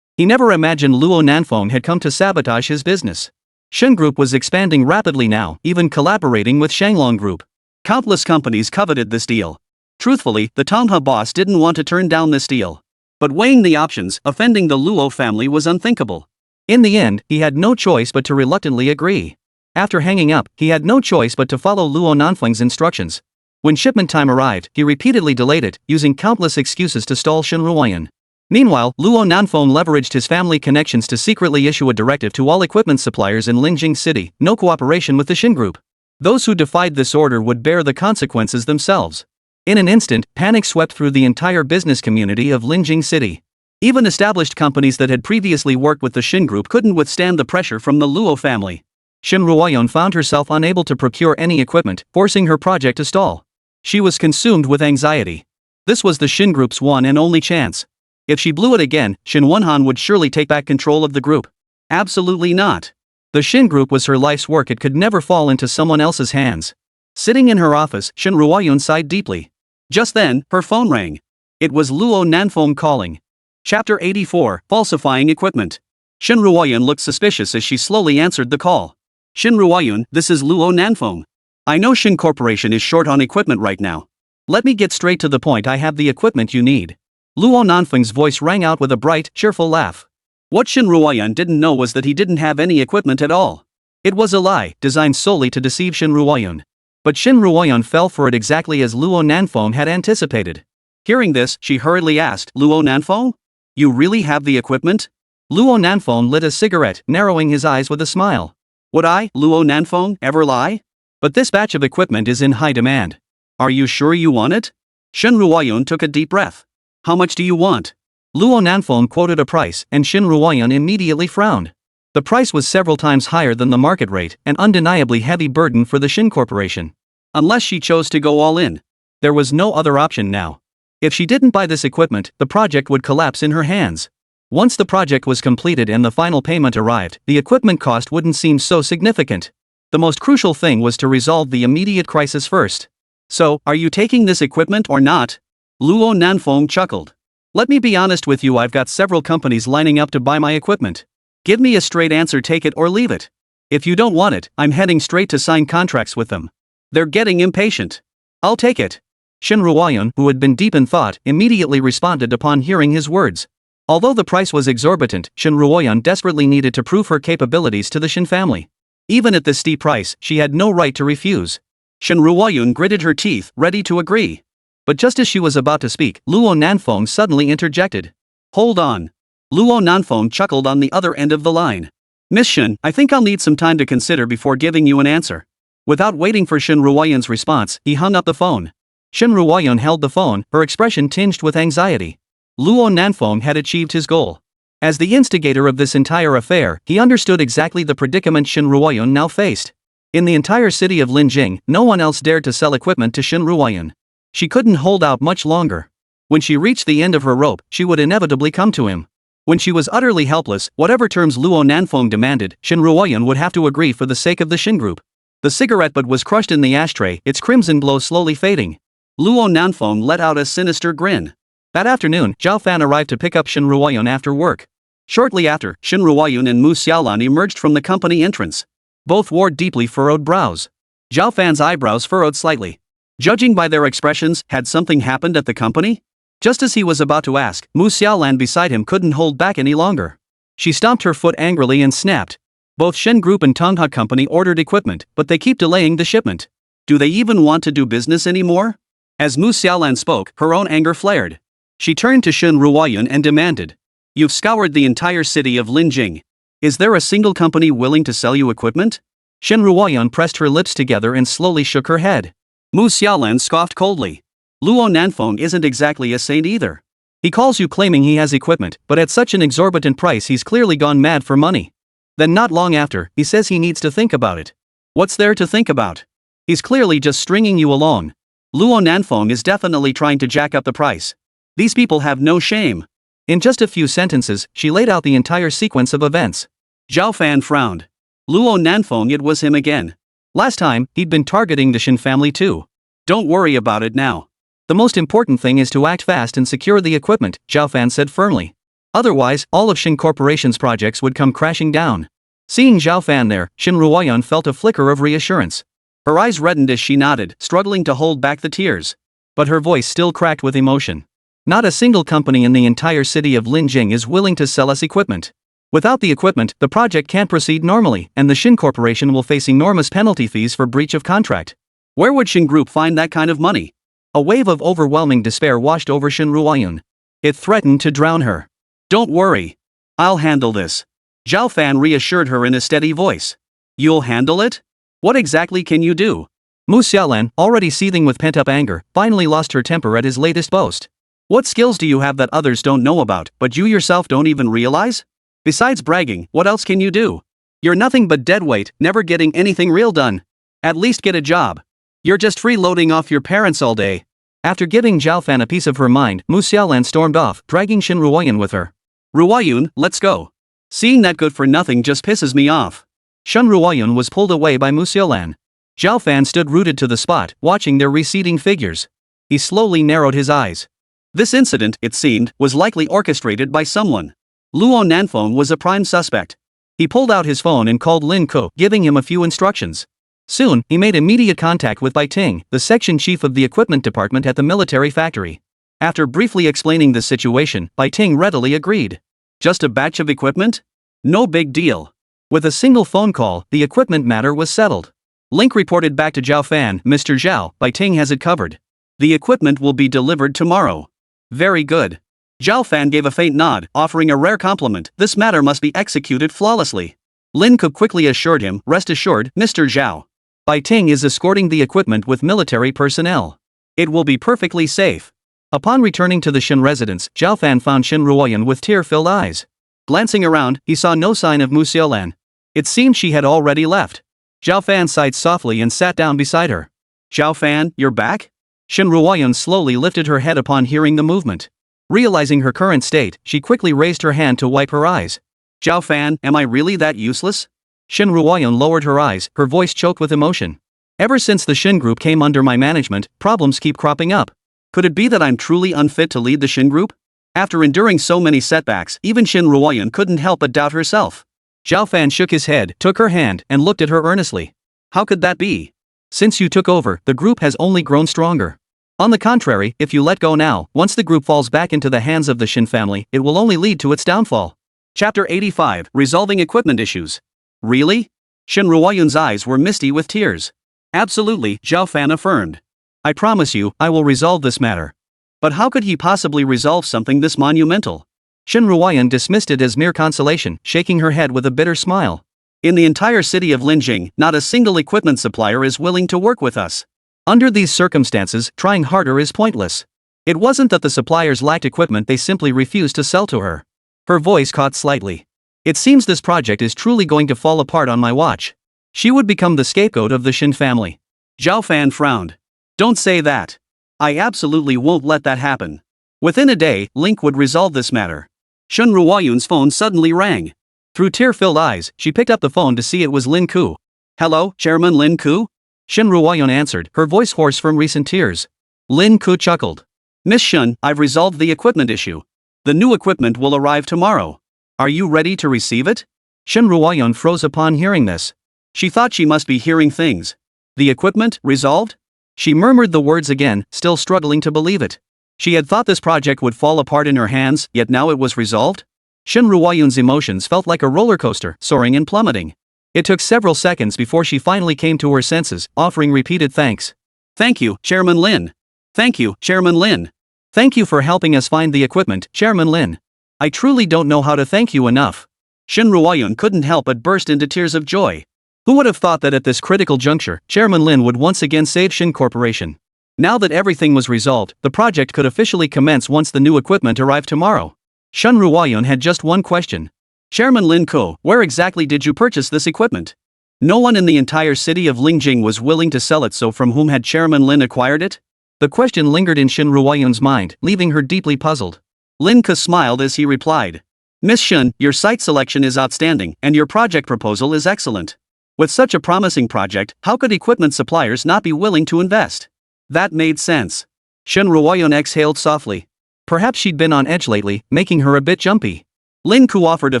He never imagined Luo Nanfeng had come to sabotage his business. Shin Group was expanding rapidly now, even collaborating with Shanglong Group. Countless companies coveted this deal. Truthfully, the Tonghua boss didn't want to turn down this deal. But weighing the options, offending the Luo family was unthinkable. In the end, he had no choice but to reluctantly agree. After hanging up, he had no choice but to follow Luo Nanfeng's instructions. When shipment time arrived, he repeatedly delayed it, using countless excuses to stall Shin Ruoyun. Meanwhile, Luo Nanfeng leveraged his family connections to secretly issue a directive to all equipment suppliers in Lingjing City, no cooperation with the Shin Group. Those who defied this order would bear the consequences themselves. In an instant, panic swept through the entire business community of Linjing City. Even established companies that had previously worked with the Shin Group couldn't withstand the pressure from the Luo family. Shin Ruoyun found herself unable to procure any equipment, forcing her project to stall. She was consumed with anxiety. This was the Shin Group's one and only chance. If she blew it again, Shin Wonhan would surely take back control of the group. Absolutely not. The Shin Group was her life's work, it could never fall into someone else's hands. Sitting in her office, Shin Ruoyun sighed deeply. Just then, her phone rang. It was Luo Nanfeng calling. Chapter 84, Falsifying Equipment. Shin Ruoyun looked suspicious as she slowly answered the call. Shin Ruoyun, this is Luo Nanfeng. I know Shin Corporation is short on equipment right now. Let me get straight to the point, I have the equipment you need. Luo Nanfeng's voice rang out with a bright, cheerful laugh. What Shin Ruoyun didn't know was that he didn't have any equipment at all. It was a lie, designed solely to deceive Shin Ruoyun. But Shin Ruoyun fell for it exactly as Luo Nanfeng had anticipated. Hearing this, she hurriedly asked, Luo Nanfeng? You really have the equipment? Luo Nanfeng lit a cigarette, narrowing his eyes with a smile. Would I, Luo Nanfeng, ever lie? But this batch of equipment is in high demand. Are you sure you want it? Shin Ruoyun took a deep breath. How much do you want? Luo Nanfeng quoted a price, and Shin Ruoyun immediately frowned. The price was several times higher than the market rate, an undeniably heavy burden for the Shin Corporation. Unless she chose to go all in. There was no other option now. If she didn't buy this equipment, the project would collapse in her hands. Once the project was completed and the final payment arrived, the equipment cost wouldn't seem so significant. The most crucial thing was to resolve the immediate crisis first. So, are you taking this equipment or not? Luo Nanfeng chuckled. Let me be honest with you, I've got several companies lining up to buy my equipment. Give me a straight answer, take it or leave it. If you don't want it, I'm heading straight to sign contracts with them. They're getting impatient. I'll take it. Shin Ruoyun, who had been deep in thought, immediately responded upon hearing his words. Although the price was exorbitant, Shin Ruoyun desperately needed to prove her capabilities to the Shin family. Even at this steep price, she had no right to refuse. Shin Ruoyun gritted her teeth, ready to agree. But just as she was about to speak, Luo Nanfeng suddenly interjected. Hold on. Luo Nanfeng chuckled on the other end of the line. Miss Shin, I think I'll need some time to consider before giving you an answer. Without waiting for Shin Ruoyun's response, he hung up the phone. Shin Ruoyun held the phone, her expression tinged with anxiety. Luo Nanfeng had achieved his goal. As the instigator of this entire affair, he understood exactly the predicament Shin Ruoyun now faced. In the entire city of Linjing, no one else dared to sell equipment to Shin Ruoyun. She couldn't hold out much longer. When she reached the end of her rope, she would inevitably come to him. When she was utterly helpless, whatever terms Luo Nanfeng demanded, Shin Ruoyun would have to agree for the sake of the Shin Group. The cigarette butt was crushed in the ashtray, its crimson glow slowly fading. Luo Nanfeng let out a sinister grin. That afternoon, Zhao Fan arrived to pick up Shin Ruoyun after work. Shortly after, Shin Ruoyun and Mu Xiaolan emerged from the company entrance. Both wore deeply furrowed brows. Zhao Fan's eyebrows furrowed slightly. Judging by their expressions, had something happened at the company? Just as he was about to ask, Mu Xiaolan beside him couldn't hold back any longer. She stomped her foot angrily and snapped. Both Shen Group and Tongha Company ordered equipment, but they keep delaying the shipment. Do they even want to do business anymore? As Mu Xiaolan spoke, her own anger flared. She turned to Shin Ruoyun and demanded. You've scoured the entire city of Linjing. Is there a single company willing to sell you equipment? Shin Ruoyun pressed her lips together and slowly shook her head. Mu Xiaolan scoffed coldly. Luo Nanfeng isn't exactly a saint either. He calls you claiming he has equipment, but at such an exorbitant price he's clearly gone mad for money. Then not long after, he says he needs to think about it. What's there to think about? He's clearly just stringing you along. Luo Nanfeng is definitely trying to jack up the price. These people have no shame. In just a few sentences, she laid out the entire sequence of events. Zhao Fan frowned. Luo Nanfeng, it was him again. Last time, he'd been targeting the Shin family too. Don't worry about it now. The most important thing is to act fast and secure the equipment, Zhao Fan said firmly. Otherwise, all of Shin Corporation's projects would come crashing down. Seeing Zhao Fan there, Shin Ruoyun felt a flicker of reassurance. Her eyes reddened as she nodded, struggling to hold back the tears. But her voice still cracked with emotion. Not a single company in the entire city of Linjing is willing to sell us equipment. Without the equipment, the project can't proceed normally, and the Shin Corporation will face enormous penalty fees for breach of contract. Where would Shin Group find that kind of money? A wave of overwhelming despair washed over Shin Ruoyun. It threatened to drown her. Don't worry. I'll handle this. Zhao Fan reassured her in a steady voice. You'll handle it? What exactly can you do? Mu Xiaolan, already seething with pent-up anger, finally lost her temper at his latest boast. What skills do you have that others don't know about, but you yourself don't even realize? Besides bragging, what else can you do? You're nothing but deadweight, never getting anything real done. At least get a job. You're just freeloading off your parents all day. After giving Zhao Fan a piece of her mind, Mu Xiaolan stormed off, dragging Shen Ruoyun with her. Ruoyun, let's go. Seeing that good-for-nothing just pisses me off. Shen Ruoyun was pulled away by Mu Xiaolan. Zhao Fan stood rooted to the spot, watching their receding figures. He slowly narrowed his eyes. This incident, it seemed, was likely orchestrated by someone. Luo Nanfeng was a prime suspect. He pulled out his phone and called Lin Ko, giving him a few instructions. Soon, he made immediate contact with Bai Ting, the section chief of the equipment department at the military factory. After briefly explaining the situation, Bai Ting readily agreed. Just a batch of equipment? No big deal. With a single phone call, the equipment matter was settled. Link reported back to Zhao Fan, Mr. Zhao, Bai Ting has it covered. The equipment will be delivered tomorrow. Very good. Zhao Fan gave a faint nod, offering a rare compliment. This matter must be executed flawlessly. Lin Ko quickly assured him, rest assured, Mr. Zhao. Bai Ting is escorting the equipment with military personnel. It will be perfectly safe. Upon returning to the Shen residence, Zhao Fan found Shen Ruoyun with tear-filled eyes. Glancing around, he saw no sign of Mu Xiaolan. It seemed she had already left. Zhao Fan sighed softly and sat down beside her. Zhao Fan, you're back? Shen Ruoyun slowly lifted her head upon hearing the movement. Realizing her current state, she quickly raised her hand to wipe her eyes. Zhao Fan, am I really that useless? Shen Ruoyun lowered her eyes, her voice choked with emotion. Ever since the Shen group came under my management, problems keep cropping up. Could it be that I'm truly unfit to lead the Shen group? After enduring so many setbacks, even Shen Ruoyun couldn't help but doubt herself. Zhao Fan shook his head, took her hand, and looked at her earnestly. How could that be? Since you took over, the group has only grown stronger. On the contrary, if you let go now, once the group falls back into the hands of the Shen family, it will only lead to its downfall. Chapter 85, Resolving Equipment Issues. Really? Shen Ruoyun's eyes were misty with tears. Absolutely, Zhao Fan affirmed. I promise you, I will resolve this matter. But how could he possibly resolve something this monumental? Shen Ruoyun dismissed it as mere consolation, shaking her head with a bitter smile. In the entire city of Linjing, not a single equipment supplier is willing to work with us. Under these circumstances, trying harder is pointless. It wasn't that the suppliers lacked equipment, they simply refused to sell to her. Her voice caught slightly. It seems this project is truly going to fall apart on my watch. She would become the scapegoat of the Shen family. Zhao Fan frowned. Don't say that. I absolutely won't let that happen. Within a day, Link would resolve this matter. Shen Ruoyun's phone suddenly rang. Through tear-filled eyes, she picked up the phone to see it was Lin Ku. Hello, Chairman Lin Ku? Shen Ruoyun answered, her voice hoarse from recent tears. Lin Ku chuckled. Miss Shen, I've resolved the equipment issue. The new equipment will arrive tomorrow. Are you ready to receive it? Shen Ruoyun froze upon hearing this. She thought she must be hearing things. The equipment, resolved? She murmured the words again, still struggling to believe it. She had thought this project would fall apart in her hands, yet now it was resolved? Shen Ruoyun's emotions felt like a roller coaster, soaring and plummeting. It took several seconds before she finally came to her senses, offering repeated thanks. Thank you, Chairman Lin. Thank you, Chairman Lin. Thank you for helping us find the equipment, Chairman Lin. I truly don't know how to thank you enough. Shen Ruoyun couldn't help but burst into tears of joy. Who would have thought that at this critical juncture, Chairman Lin would once again save Shen Corporation? Now that everything was resolved, the project could officially commence once the new equipment arrived tomorrow. Shen Ruoyun had just one question. Chairman Lin Ko, where exactly did you purchase this equipment? No one in the entire city of Lingjing was willing to sell it, so from whom had Chairman Lin acquired it? The question lingered in Shen Ruoyun's mind, leaving her deeply puzzled. Lin Ko smiled as he replied. Miss Shen, your site selection is outstanding, and your project proposal is excellent. With such a promising project, how could equipment suppliers not be willing to invest? That made sense. Shen Ruoyun exhaled softly. Perhaps she'd been on edge lately, making her a bit jumpy. Lin Ku offered a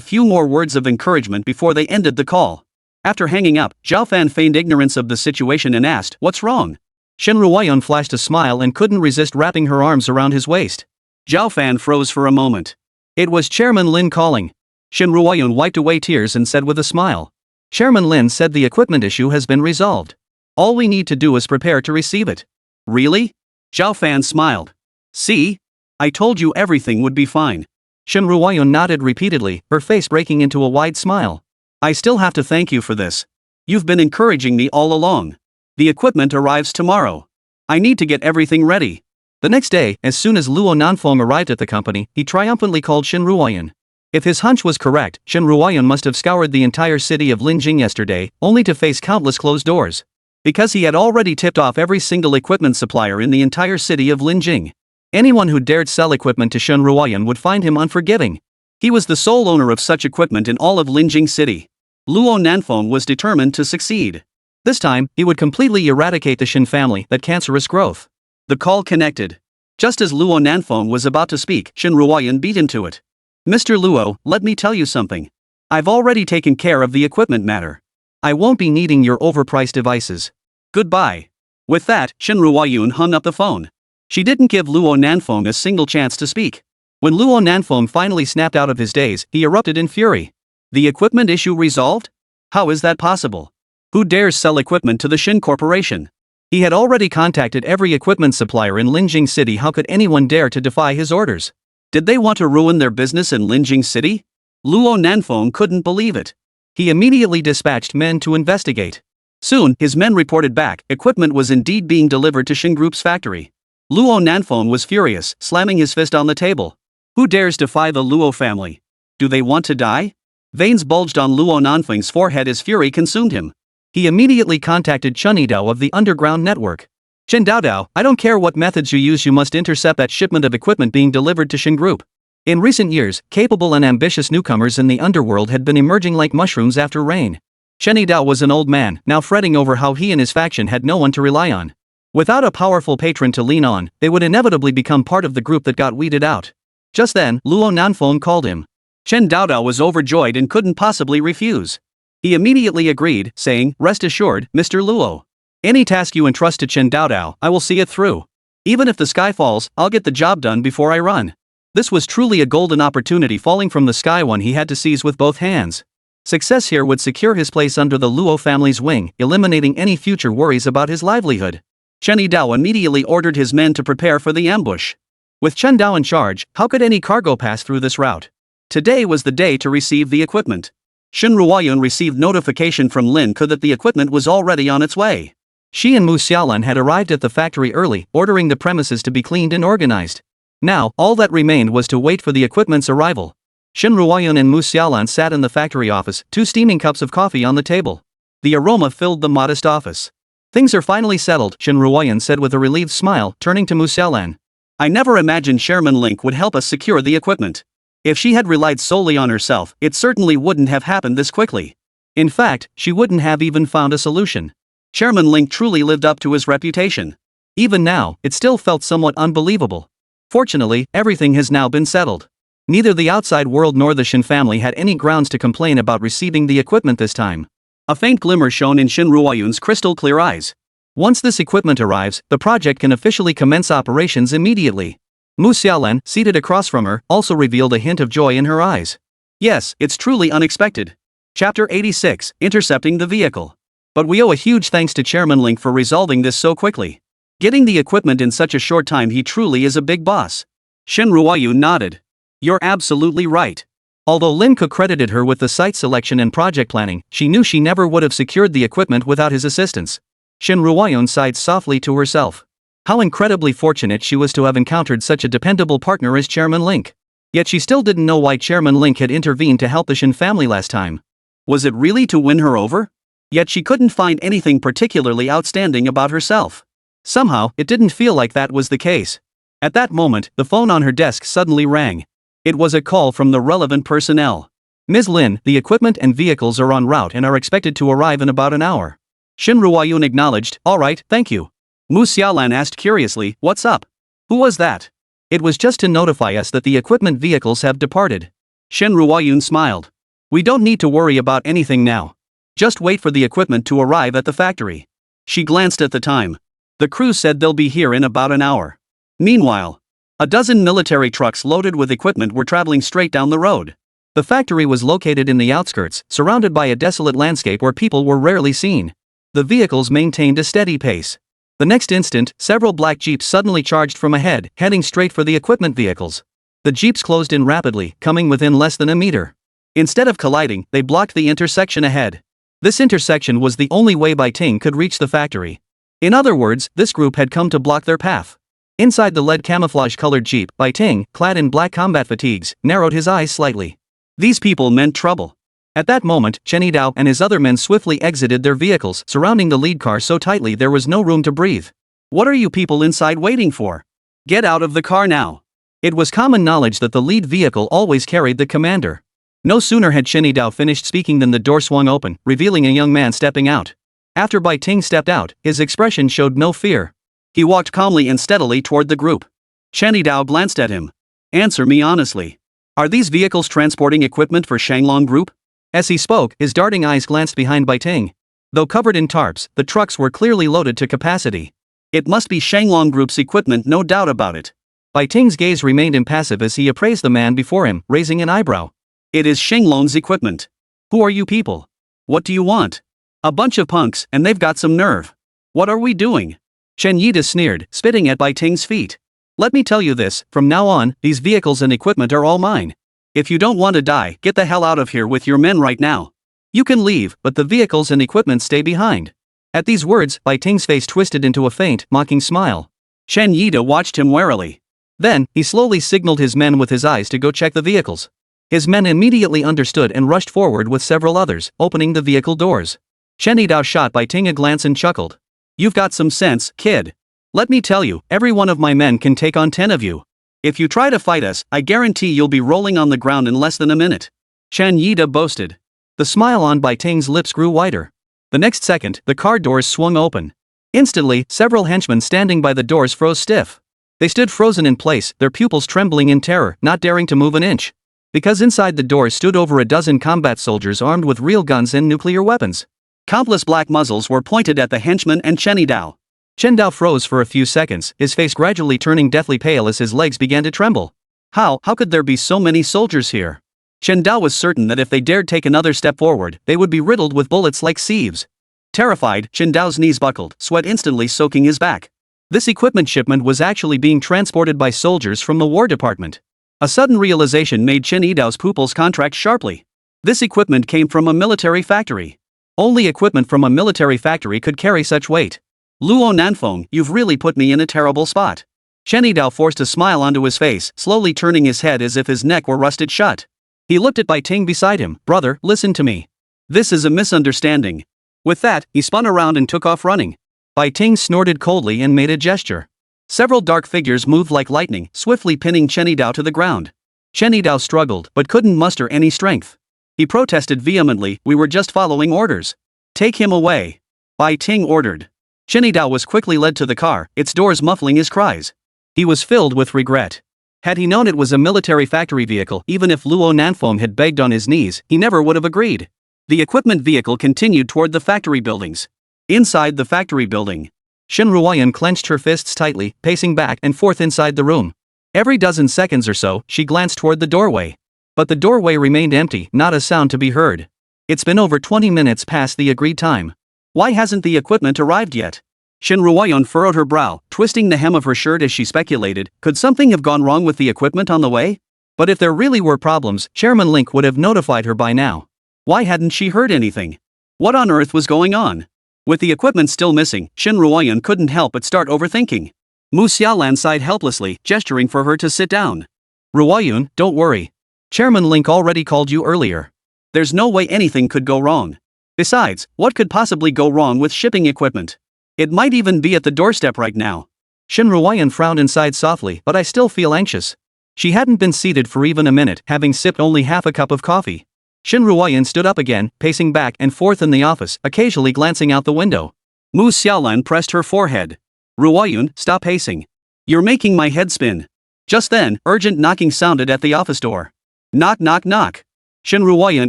few more words of encouragement before they ended the call. After hanging up, Zhao Fan feigned ignorance of the situation and asked, "What's wrong?" Shen Ruoyun flashed a smile and couldn't resist wrapping her arms around his waist. Zhao Fan froze for a moment. It was Chairman Lin calling. Shen Ruoyun wiped away tears and said with a smile. Chairman Lin said the equipment issue has been resolved. All we need to do is prepare to receive it. Really? Zhao Fan smiled. See? I told you everything would be fine. Shen Ruoyun nodded repeatedly, her face breaking into a wide smile. I still have to thank you for this. You've been encouraging me all along. The equipment arrives tomorrow. I need to get everything ready. The next day, as soon as Luo Nanfeng arrived at the company, he triumphantly called Shen Ruoyan. If his hunch was correct, Shen Ruoyan must have scoured the entire city of Linjing yesterday, only to face countless closed doors. Because he had already tipped off every single equipment supplier in the entire city of Linjing. Anyone who dared sell equipment to Shen Ruoyan would find him unforgiving. He was the sole owner of such equipment in all of Linjing City. Luo Nanfeng was determined to succeed. This time, he would completely eradicate the Shen family, that cancerous growth. The call connected. Just as Luo Nanfeng was about to speak, Shen Ruoyan beat into it. Mr. Luo, let me tell you something. I've already taken care of the equipment matter. I won't be needing your overpriced devices. Goodbye. With that, Shen Ruoyan hung up the phone. She didn't give Luo Nanfeng a single chance to speak. When Luo Nanfeng finally snapped out of his daze, he erupted in fury. The equipment issue resolved? How is that possible? Who dares sell equipment to the Shen Corporation? He had already contacted every equipment supplier in Linjing City. How could anyone dare to defy his orders? Did they want to ruin their business in Linjing City? Luo Nanfeng couldn't believe it. He immediately dispatched men to investigate. Soon, his men reported back, equipment was indeed being delivered to Shen Group's factory. Luo Nanfeng was furious, slamming his fist on the table. Who dares defy the Luo family? Do they want to die? Veins bulged on Luo Nanfeng's forehead as fury consumed him. He immediately contacted Chen Yidao of the underground network. Chen Daodao, I don't care what methods you use, you must intercept that shipment of equipment being delivered to Shen Group. In recent years, capable and ambitious newcomers in the underworld had been emerging like mushrooms after rain. Chen Yidao was an old man, now fretting over how he and his faction had no one to rely on. Without a powerful patron to lean on, they would inevitably become part of the group that got weeded out. Just then, Luo Nanfeng called him. Chen Daodao was overjoyed and couldn't possibly refuse. He immediately agreed, saying, "Rest assured, Mr. Luo. Any task you entrust to Chen Daodao, I will see it through. Even if the sky falls, I'll get the job done before I run." This was truly a golden opportunity falling from the sky, one he had to seize with both hands. Success here would secure his place under the Luo family's wing, eliminating any future worries about his livelihood. Chen Yidao immediately ordered his men to prepare for the ambush. With Chen Dao in charge, how could any cargo pass through this route? Today was the day to receive the equipment. Shen Ruoyan received notification from Lin Ke that the equipment was already on its way. She and Mu Xiaolan had arrived at the factory early, ordering the premises to be cleaned and organized. Now, all that remained was to wait for the equipment's arrival. Shen Ruoyan and Mu Xiaolan sat in the factory office, 2 steaming cups of coffee on the table. The aroma filled the modest office. Things are finally settled, Shen Ruoyan said with a relieved smile, turning to Mu Xiaolan. I never imagined Chairman Link would help us secure the equipment. If she had relied solely on herself, it certainly wouldn't have happened this quickly. In fact, she wouldn't have even found a solution. Chairman Link truly lived up to his reputation. Even now, it still felt somewhat unbelievable. Fortunately, everything has now been settled. Neither the outside world nor the Shen family had any grounds to complain about receiving the equipment this time. A faint glimmer shone in Shen Ruoyun's crystal clear eyes. Once this equipment arrives, the project can officially commence operations immediately. Mu Xiaolan, seated across from her, also revealed a hint of joy in her eyes. Yes, it's truly unexpected. Chapter 86, Intercepting the Vehicle. But we owe a huge thanks to Chairman Link for resolving this so quickly. Getting the equipment in such a short time, he truly is a big boss. Shen Ruoyun nodded. You're absolutely right. Although Lin Ke credited her with the site selection and project planning, she knew she never would have secured the equipment without his assistance. Shen Ruoyun sighed softly to herself. How incredibly fortunate she was to have encountered such a dependable partner as Chairman Link. Yet she still didn't know why Chairman Link had intervened to help the Shen family last time. Was it really to win her over? Yet she couldn't find anything particularly outstanding about herself. Somehow, it didn't feel like that was the case. At that moment, the phone on her desk suddenly rang. It was a call from the relevant personnel. Ms. Lin, the equipment and vehicles are en route and are expected to arrive in about an hour. Shen Ruoyun acknowledged, all right, thank you. Mu Xiaolan asked curiously, what's up? Who was that? It was just to notify us that the equipment vehicles have departed. Shen Ruoyun smiled. We don't need to worry about anything now. Just wait for the equipment to arrive at the factory. She glanced at the time. The crew said they'll be here in about an hour. Meanwhile, a dozen military trucks loaded with equipment were traveling straight down the road. The factory was located in the outskirts, surrounded by a desolate landscape where people were rarely seen. The vehicles maintained a steady pace. The next instant, several black jeeps suddenly charged from ahead, heading straight for the equipment vehicles. The jeeps closed in rapidly, coming within less than a meter. Instead of colliding, they blocked the intersection ahead. This intersection was the only way Bai Ting could reach the factory. In other words, this group had come to block their path. Inside the lead camouflage-colored jeep, Bai Ting, clad in black combat fatigues, narrowed his eyes slightly. These people meant trouble. At that moment, Chen Yidao and his other men swiftly exited their vehicles, surrounding the lead car so tightly there was no room to breathe. "What are you people inside waiting for? Get out of the car now." It was common knowledge that the lead vehicle always carried the commander. No sooner had Chen Yidao finished speaking than the door swung open, revealing a young man stepping out. After Bai Ting stepped out, his expression showed no fear. He walked calmly and steadily toward the group. Chen Yidao glanced at him. "Answer me honestly. Are these vehicles transporting equipment for Shanglong Group?" As he spoke, his darting eyes glanced behind Bai Ting. Though covered in tarps, the trucks were clearly loaded to capacity. "It must be Shanglong Group's equipment, no doubt about it." Bai Ting's gaze remained impassive as he appraised the man before him, raising an eyebrow. "It is Shanglong's equipment. Who are you people? What do you want? A bunch of punks, and they've got some nerve. What are we doing?" Chen Yida sneered, spitting at Bai Ting's feet. "Let me tell you this, from now on, these vehicles and equipment are all mine. If you don't want to die, get the hell out of here with your men right now. You can leave, but the vehicles and equipment stay behind." At these words, Bai Ting's face twisted into a faint, mocking smile. Chen Yida watched him warily. Then, he slowly signaled his men with his eyes to go check the vehicles. His men immediately understood and rushed forward with several others, opening the vehicle doors. Chen Yidao shot Bai Ting a glance and chuckled. "You've got some sense, kid. Let me tell you, every one of my men can take on 10 of you. If you try to fight us, I guarantee you'll be rolling on the ground in less than a minute." Chen Yida boasted. The smile on Bai Ting's lips grew wider. The next second, the car doors swung open. Instantly, several henchmen standing by the doors froze stiff. They stood frozen in place, their pupils trembling in terror, not daring to move an inch. Because inside the doors stood over a dozen combat soldiers armed with real guns and nuclear weapons. Countless black muzzles were pointed at the henchmen and Chen Yidao. Chen Dao froze for a few seconds, his face gradually turning deathly pale as his legs began to tremble. How could there be so many soldiers here? Chen Dao was certain that if they dared take another step forward, they would be riddled with bullets like sieves. Terrified, Chen Dao's knees buckled, sweat instantly soaking his back. This equipment shipment was actually being transported by soldiers from the War Department. A sudden realization made Chen Yidao's pupils contract sharply. This equipment came from a military factory. Only equipment from a military factory could carry such weight. "Luo Nanfeng, you've really put me in a terrible spot." Chen Yidao forced a smile onto his face, slowly turning his head as if his neck were rusted shut. He looked at Bai Ting beside him. "Brother, listen to me. This is a misunderstanding." With that, he spun around and took off running. Bai Ting snorted coldly and made a gesture. Several dark figures moved like lightning, swiftly pinning Chen Yidao to the ground. Chen Yidao struggled, but couldn't muster any strength. He protested vehemently, "We were just following orders. Take him away." Bai Ting ordered. Chen Yidao was quickly led to the car, its doors muffling his cries. He was filled with regret. Had he known it was a military factory vehicle, even if Luo Nanfeng had begged on his knees, he never would have agreed. The equipment vehicle continued toward the factory buildings. Inside the factory building, Shen Ruoyan clenched her fists tightly, pacing back and forth inside the room. Every dozen seconds or so, she glanced toward the doorway. But the doorway remained empty, not a sound to be heard. It's been over 20 minutes past the agreed time. Why hasn't the equipment arrived yet? Shen Ruoyan furrowed her brow, twisting the hem of her shirt as she speculated, could something have gone wrong with the equipment on the way? But if there really were problems, Chairman Link would have notified her by now. Why hadn't she heard anything? What on earth was going on? With the equipment still missing, Shen Ruoyan couldn't help but start overthinking. Mu Xiaolan sighed helplessly, gesturing for her to sit down. "Ruoyan, don't worry. Chairman Link already called you earlier. There's no way anything could go wrong. Besides, what could possibly go wrong with shipping equipment? It might even be at the doorstep right now." Shen Ruoyan frowned inside softly, "But I still feel anxious." She hadn't been seated for even a minute, having sipped only half a cup of coffee. Shen Ruoyan stood up again, pacing back and forth in the office, occasionally glancing out the window. Mu Xiaolan pressed her forehead. "Ruoyan, stop pacing. You're making my head spin." Just then, urgent knocking sounded at the office door. Knock knock knock. Shen Ruoyan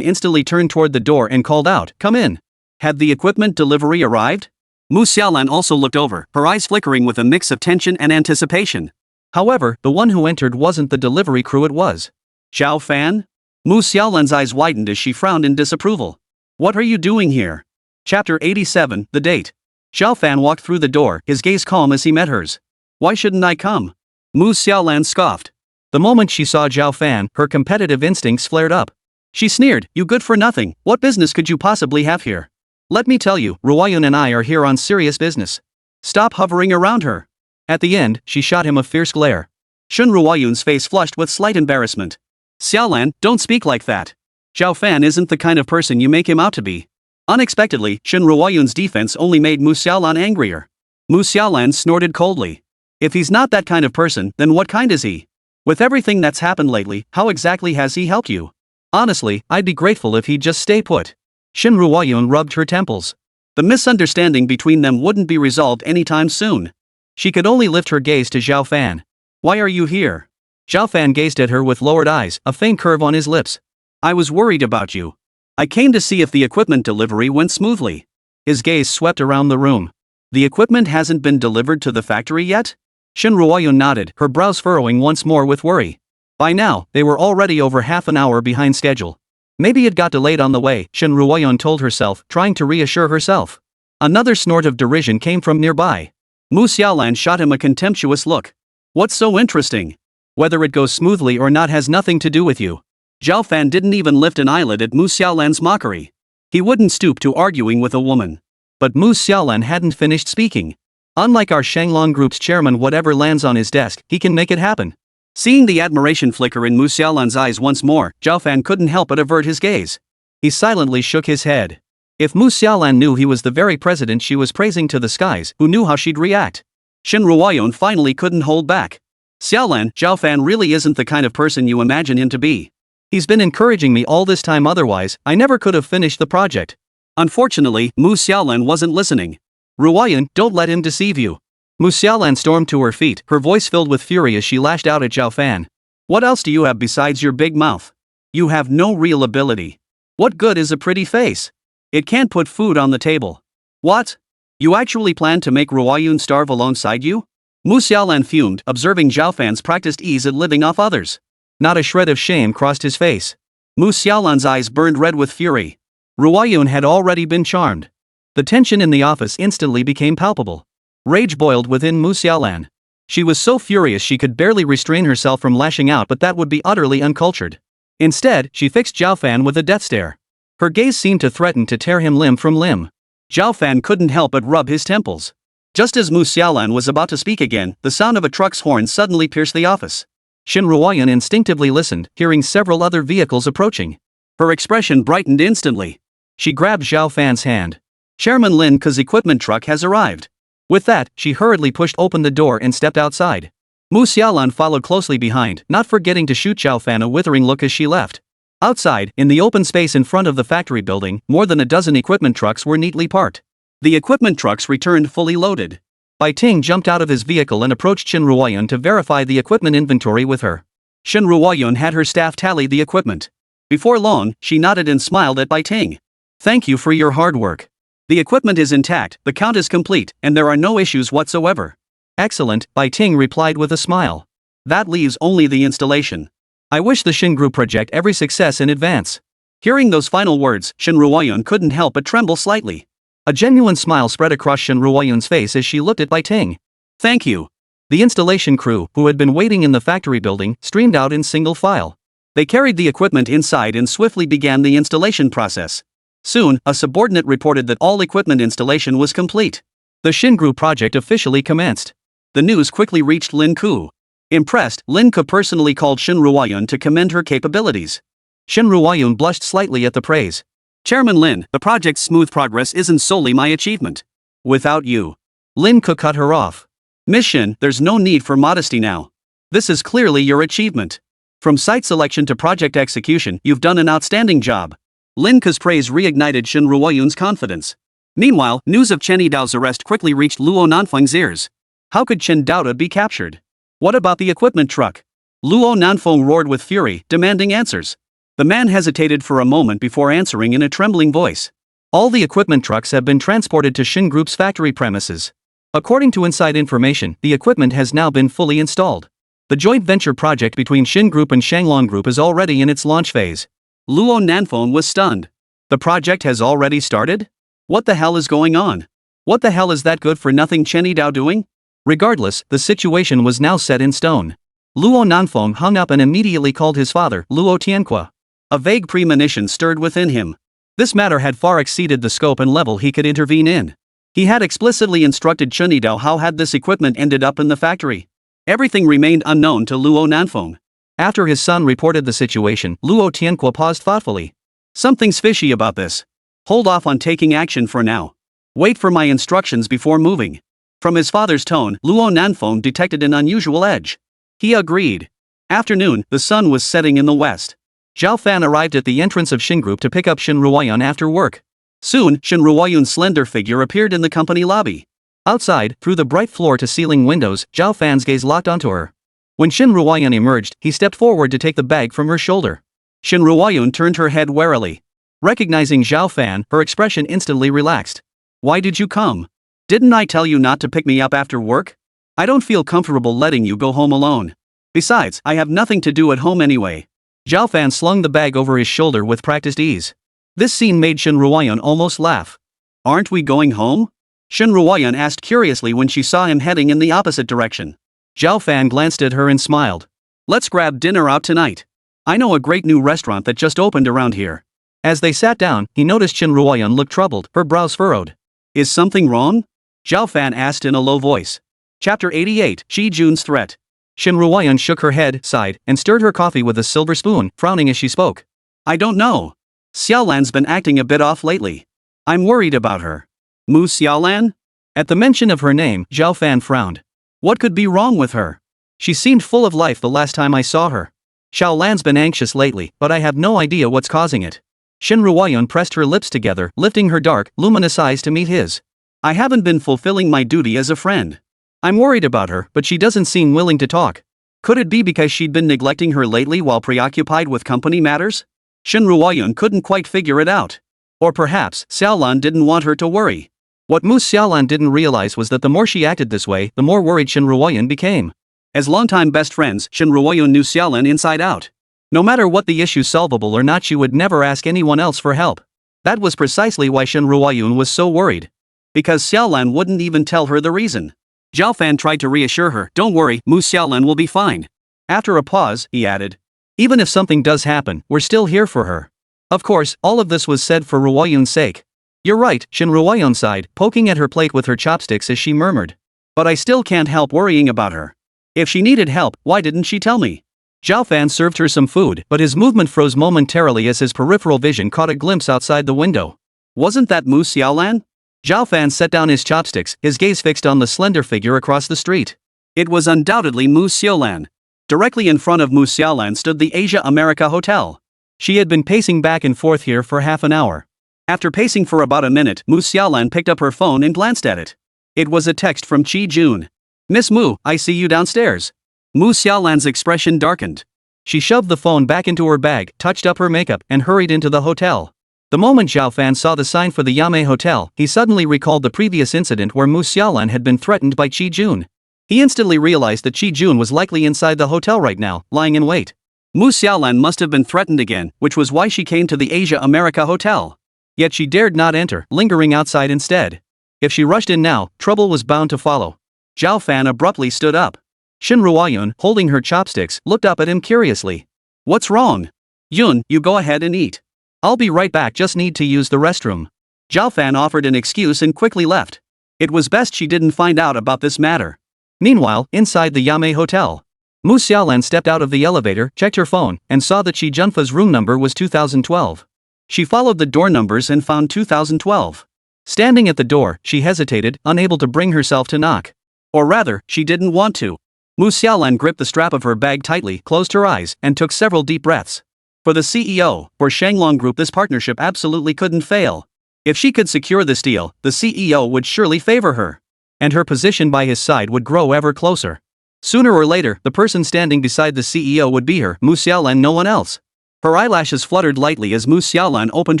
instantly turned toward the door and called out, "Come in." Had the equipment delivery arrived? Mu Xiaolan also looked over, her eyes flickering with a mix of tension and anticipation. However, the one who entered wasn't the delivery crew, it was Zhao Fan? Mu Xiaolan's eyes widened as she frowned in disapproval. "What are you doing here?" Chapter 87, The Date. Zhao Fan walked through the door, his gaze calm as he met hers. "Why shouldn't I come?" Mu Xiaolan scoffed. The moment she saw Zhao Fan, her competitive instincts flared up. She sneered, "You good for nothing, what business could you possibly have here?" Let me tell you, Ruoyun and I are here on serious business. Stop hovering around her. At the end, she shot him a fierce glare. Shun Ruoyun's face flushed with slight embarrassment. Xiaolan, don't speak like that. Zhao Fan isn't the kind of person you make him out to be. Unexpectedly, Shun Ruoyun's defense only made Mu Xiaolan angrier. Mu Xiaolan snorted coldly. If he's not that kind of person, then what kind is he? With everything that's happened lately, how exactly has he helped you? Honestly, I'd be grateful if he'd just stay put. Shun Ruoyun rubbed her temples. The misunderstanding between them wouldn't be resolved anytime soon. She could only lift her gaze to Zhao Fan. Why are you here? Zhao Fan gazed at her with lowered eyes, a faint curve on his lips. I was worried about you. I came to see if the equipment delivery went smoothly. His gaze swept around the room. The equipment hasn't been delivered to the factory yet? Shun Ruoyun nodded, her brows furrowing once more with worry. By now, they were already over half an hour behind schedule. Maybe it got delayed on the way, Shun Ruoyun told herself, trying to reassure herself. Another snort of derision came from nearby. Mu Xiaolan shot him a contemptuous look. What's so interesting? Whether it goes smoothly or not has nothing to do with you. Zhao Fan didn't even lift an eyelid at Mu Xiaolan's mockery. He wouldn't stoop to arguing with a woman. But Mu Xiaolan hadn't finished speaking. Unlike our Shanglong group's chairman, whatever lands on his desk, he can make it happen. Seeing the admiration flicker in Mu Xiaolan's eyes once more, Zhao Fan couldn't help but avert his gaze. He silently shook his head. If Mu Xiaolan knew he was the very president she was praising to the skies, who knew how she'd react? Shun Ruoyun finally couldn't hold back. Xiaolan, Zhao Fan really isn't the kind of person you imagine him to be. He's been encouraging me all this time, otherwise, I never could have finished the project. Unfortunately, Mu Xiaolan wasn't listening. Ruoyun, don't let him deceive you. Mu Xiaolan stormed to her feet, her voice filled with fury as she lashed out at Zhao Fan. What else do you have besides your big mouth? You have no real ability. What good is a pretty face? It can't put food on the table. What? You actually plan to make Ruoyun starve alongside you? Mu Xiaolan fumed, observing Zhao Fan's practiced ease at living off others. Not a shred of shame crossed his face. Mu Xiaolan's eyes burned red with fury. Ruoyun had already been charmed. The tension in the office instantly became palpable. Rage boiled within Mu Xiaolan. She was so furious she could barely restrain herself from lashing out, but that would be utterly uncultured. Instead, she fixed Zhao Fan with a death stare. Her gaze seemed to threaten to tear him limb from limb. Zhao Fan couldn't help but rub his temples. Just as Mu Xiaolan was about to speak again, the sound of a truck's horn suddenly pierced the office. Shun Ruoyun instinctively listened, hearing several other vehicles approaching. Her expression brightened instantly. She grabbed Zhao Fan's hand. Chairman Lin Ke's equipment truck has arrived. With that, she hurriedly pushed open the door and stepped outside. Mu Xiaolan followed closely behind, not forgetting to shoot Zhao Fan a withering look as she left. Outside, in the open space in front of the factory building, more than a dozen equipment trucks were neatly parked. The equipment trucks returned fully loaded. Bai Ting jumped out of his vehicle and approached Shun Ruoyun to verify the equipment inventory with her. Shun Ruoyun had her staff tally the equipment. Before long, she nodded and smiled at Bai Ting. Thank you for your hard work. The equipment is intact, the count is complete, and there are no issues whatsoever. Excellent, Bai Ting replied with a smile. That leaves only the installation. I wish the Shin Group project every success in advance. Hearing those final words, Shun Ruoyun couldn't help but tremble slightly. A genuine smile spread across Shun Ruoyun's face as she looked at Bai Ting. Thank you. The installation crew, who had been waiting in the factory building, streamed out in single file. They carried the equipment inside and swiftly began the installation process. Soon, a subordinate reported that all equipment installation was complete. The Shin Group project officially commenced. The news quickly reached Lin Ke. Impressed, Lin Ke personally called Shun Ruoyun to commend her capabilities. Shun Ruoyun blushed slightly at the praise. Chairman Lin, the project's smooth progress isn't solely my achievement. Without you. Lin Ke cut her off. Miss Shin, there's no need for modesty now. This is clearly your achievement. From site selection to project execution, you've done an outstanding job. Lin Ke's praise reignited Shun Ruoyun's confidence. Meanwhile, news of Chen Yidao's arrest quickly reached Luo Nanfeng's ears. How could Chen Dao be captured? What about the equipment truck? Luo Nanfeng roared with fury, demanding answers. The man hesitated for a moment before answering in a trembling voice. All the equipment trucks have been transported to Shin Group's factory premises. According to inside information, the equipment has now been fully installed. The joint venture project between Shin Group and Shanglong Group is already in its launch phase. Luo Nanfeng was stunned. The project has already started? What the hell is going on? What the hell is that good-for-nothing Chen Yidao doing? Regardless, the situation was now set in stone. Luo Nanfeng hung up and immediately called his father, Luo Tianqua. A vague premonition stirred within him. This matter had far exceeded the scope and level he could intervene in. He had explicitly instructed Chunidao how had this equipment ended up in the factory. Everything remained unknown to Luo Nanfeng. After his son reported the situation, Luo Tianqua paused thoughtfully. Something's fishy about this. Hold off on taking action for now. Wait for my instructions before moving. From his father's tone, Luo Nanfeng detected an unusual edge. He agreed. Afternoon, the sun was setting in the west. Zhao Fan arrived at the entrance of Shin Group to pick up Shin Ruoyun after work. Soon, Shin Ruoyun's slender figure appeared in the company lobby. Outside, through the bright floor-to-ceiling windows, Zhao Fan's gaze locked onto her. When Shin Ruoyun emerged, he stepped forward to take the bag from her shoulder. Shin Ruoyun turned her head warily. Recognizing Zhao Fan, her expression instantly relaxed. Why did you come? Didn't I tell you not to pick me up after work? I don't feel comfortable letting you go home alone. Besides, I have nothing to do at home anyway. Zhao Fan slung the bag over his shoulder with practiced ease. This scene made Shin Ruoyun almost laugh. Aren't we going home? Shin Ruoyun asked curiously when she saw him heading in the opposite direction. Zhao Fan glanced at her and smiled. Let's grab dinner out tonight. I know a great new restaurant that just opened around here. As they sat down, he noticed Shin Ruoyun looked troubled, her brows furrowed. Is something wrong? Zhao Fan asked in a low voice. Chapter 88, Shi Jun's Threat. Shin Ruoyun shook her head, sighed, and stirred her coffee with a silver spoon, frowning as she spoke. I don't know. Xiaolan's been acting a bit off lately. I'm worried about her. Mu Xiaolan? At the mention of her name, Zhao Fan frowned. What could be wrong with her? She seemed full of life the last time I saw her. Xiaolan's been anxious lately, but I have no idea what's causing it. Shin Ruoyun pressed her lips together, lifting her dark, luminous eyes to meet his. I haven't been fulfilling my duty as a friend. I'm worried about her, but she doesn't seem willing to talk. Could it be because she'd been neglecting her lately while preoccupied with company matters? Shin Ruoyun couldn't quite figure it out. Or perhaps, Xiaolan didn't want her to worry. What Mu Xiaolan didn't realize was that the more she acted this way, the more worried Shin Ruoyun became. As longtime best friends, Shin Ruoyun knew Xiaolan inside out. No matter what the issue solvable or not, she would never ask anyone else for help. That was precisely why Shin Ruoyun was so worried. Because Xiaolan wouldn't even tell her the reason. Zhao Fan tried to reassure her, don't worry, Mu Xiaolan will be fine. After a pause, he added. Even if something does happen, we're still here for her. Of course, all of this was said for Ruoyun's sake. You're right, Shin Ruoyun sighed, poking at her plate with her chopsticks as she murmured. But I still can't help worrying about her. If she needed help, why didn't she tell me? Zhao Fan served her some food, but his movement froze momentarily as his peripheral vision caught a glimpse outside the window. Wasn't that Mu Xiaolan? Zhao Fan set down his chopsticks, his gaze fixed on the slender figure across the street. It was undoubtedly Mu Xiaolan. Directly in front of Mu Xiaolan stood the Asia America Hotel. She had been pacing back and forth here for half an hour. After pacing for about a minute, Mu Xiaolan picked up her phone and glanced at it. It was a text from Qi Jun. Miss Mu, I see you downstairs. Mu Xiaolan's expression darkened. She shoved the phone back into her bag, touched up her makeup, and hurried into the hotel. The moment Zhao Fan saw the sign for the Yame Hotel, he suddenly recalled the previous incident where Mu Xiaolan had been threatened by Qi Jun. He instantly realized that Qi Jun was likely inside the hotel right now, lying in wait. Mu Xiaolan must have been threatened again, which was why she came to the Asia America Hotel. Yet she dared not enter, lingering outside instead. If she rushed in now, trouble was bound to follow. Zhao Fan abruptly stood up. Shin Ruoyun, holding her chopsticks, looked up at him curiously. What's wrong? Yun, you go ahead and eat. I'll be right back, just need to use the restroom. Zhao Fan offered an excuse and quickly left. It was best she didn't find out about this matter. Meanwhile, inside the Yame Hotel, Mu Xiaolan stepped out of the elevator, checked her phone, and saw that Shi Junfa's room number was 2012. She followed the door numbers and found 2012. Standing at the door, she hesitated, unable to bring herself to knock. Or rather, she didn't want to. Mu Xiaolan gripped the strap of her bag tightly, closed her eyes, and took several deep breaths. For the CEO, for Shanglong Group, this partnership absolutely couldn't fail. If she could secure this deal, the CEO would surely favor her. And her position by his side would grow ever closer. Sooner or later, the person standing beside the CEO would be her, Mu Xiaolan, no one else. Her eyelashes fluttered lightly as Mu Xiaolan opened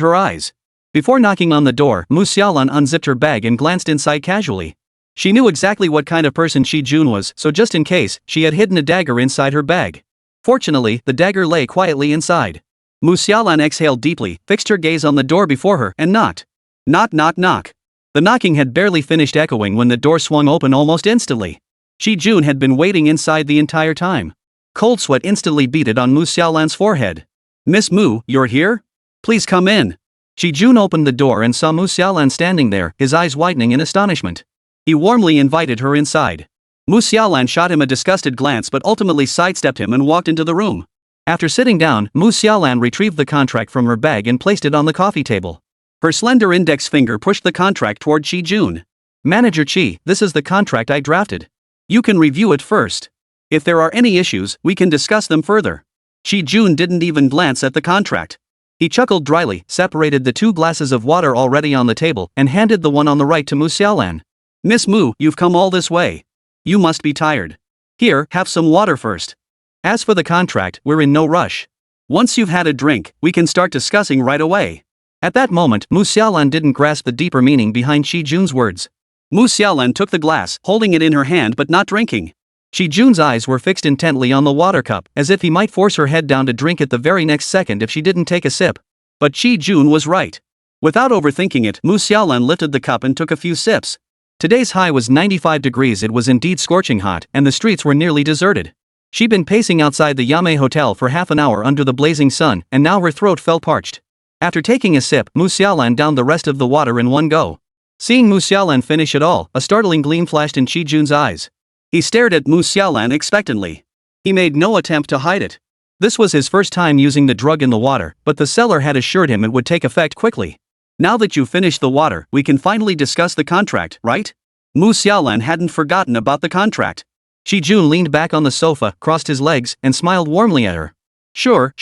her eyes. Before knocking on the door, Mu Xiaolan unzipped her bag and glanced inside casually. She knew exactly what kind of person Qi Jun was, so just in case, she had hidden a dagger inside her bag. Fortunately, the dagger lay quietly inside. Mu Xiaolan exhaled deeply, fixed her gaze on the door before her, and knocked. Knock, knock, knock. The knocking had barely finished echoing when the door swung open almost instantly. Qi Jun had been waiting inside the entire time. Cold sweat instantly beaded on Mu Xiaolan's forehead. Miss Mu, you're here? Please come in. Shi Jun opened the door and saw Mu Xiaolan standing there, his eyes widening in astonishment. He warmly invited her inside. Mu Xiaolan shot him a disgusted glance but ultimately sidestepped him and walked into the room. After sitting down, Mu Xiaolan retrieved the contract from her bag and placed it on the coffee table. Her slender index finger pushed the contract toward Shi Jun. Manager Chi, this is the contract I drafted. You can review it first. If there are any issues, we can discuss them further. Shi Jun didn't even glance at the contract. He chuckled dryly, separated the 2 glasses of water already on the table, and handed the one on the right to Mu Xiaolan. Miss Mu, you've come all this way. You must be tired. Here, have some water first. As for the contract, we're in no rush. Once you've had a drink, we can start discussing right away. At that moment, Mu Xiaolan didn't grasp the deeper meaning behind Shi Jun's words. Mu Xiaolan took the glass, holding it in her hand but not drinking. Shi Jun's eyes were fixed intently on the water cup, as if he might force her head down to drink it the very next second if she didn't take a sip. But Shi Jun was right. Without overthinking it, Mu Xiaolan lifted the cup and took a few sips. Today's high was 95 degrees. It was indeed scorching hot, and the streets were nearly deserted. She'd been pacing outside the Yame Hotel for half an hour under the blazing sun, and now her throat felt parched. After taking a sip, Mu Xiaolan downed the rest of the water in one go. Seeing Mu Xiaolan finish it all, a startling gleam flashed in Shi Jun's eyes. He stared at Mu Xiaolan expectantly. He made no attempt to hide it. This was his first time using the drug in the water, but the seller had assured him it would take effect quickly. Now that you've finished the water, we can finally discuss the contract, right? Mu Xiaolan hadn't forgotten about the contract. Shi Jun leaned back on the sofa, crossed his legs, and smiled warmly at her. Sure.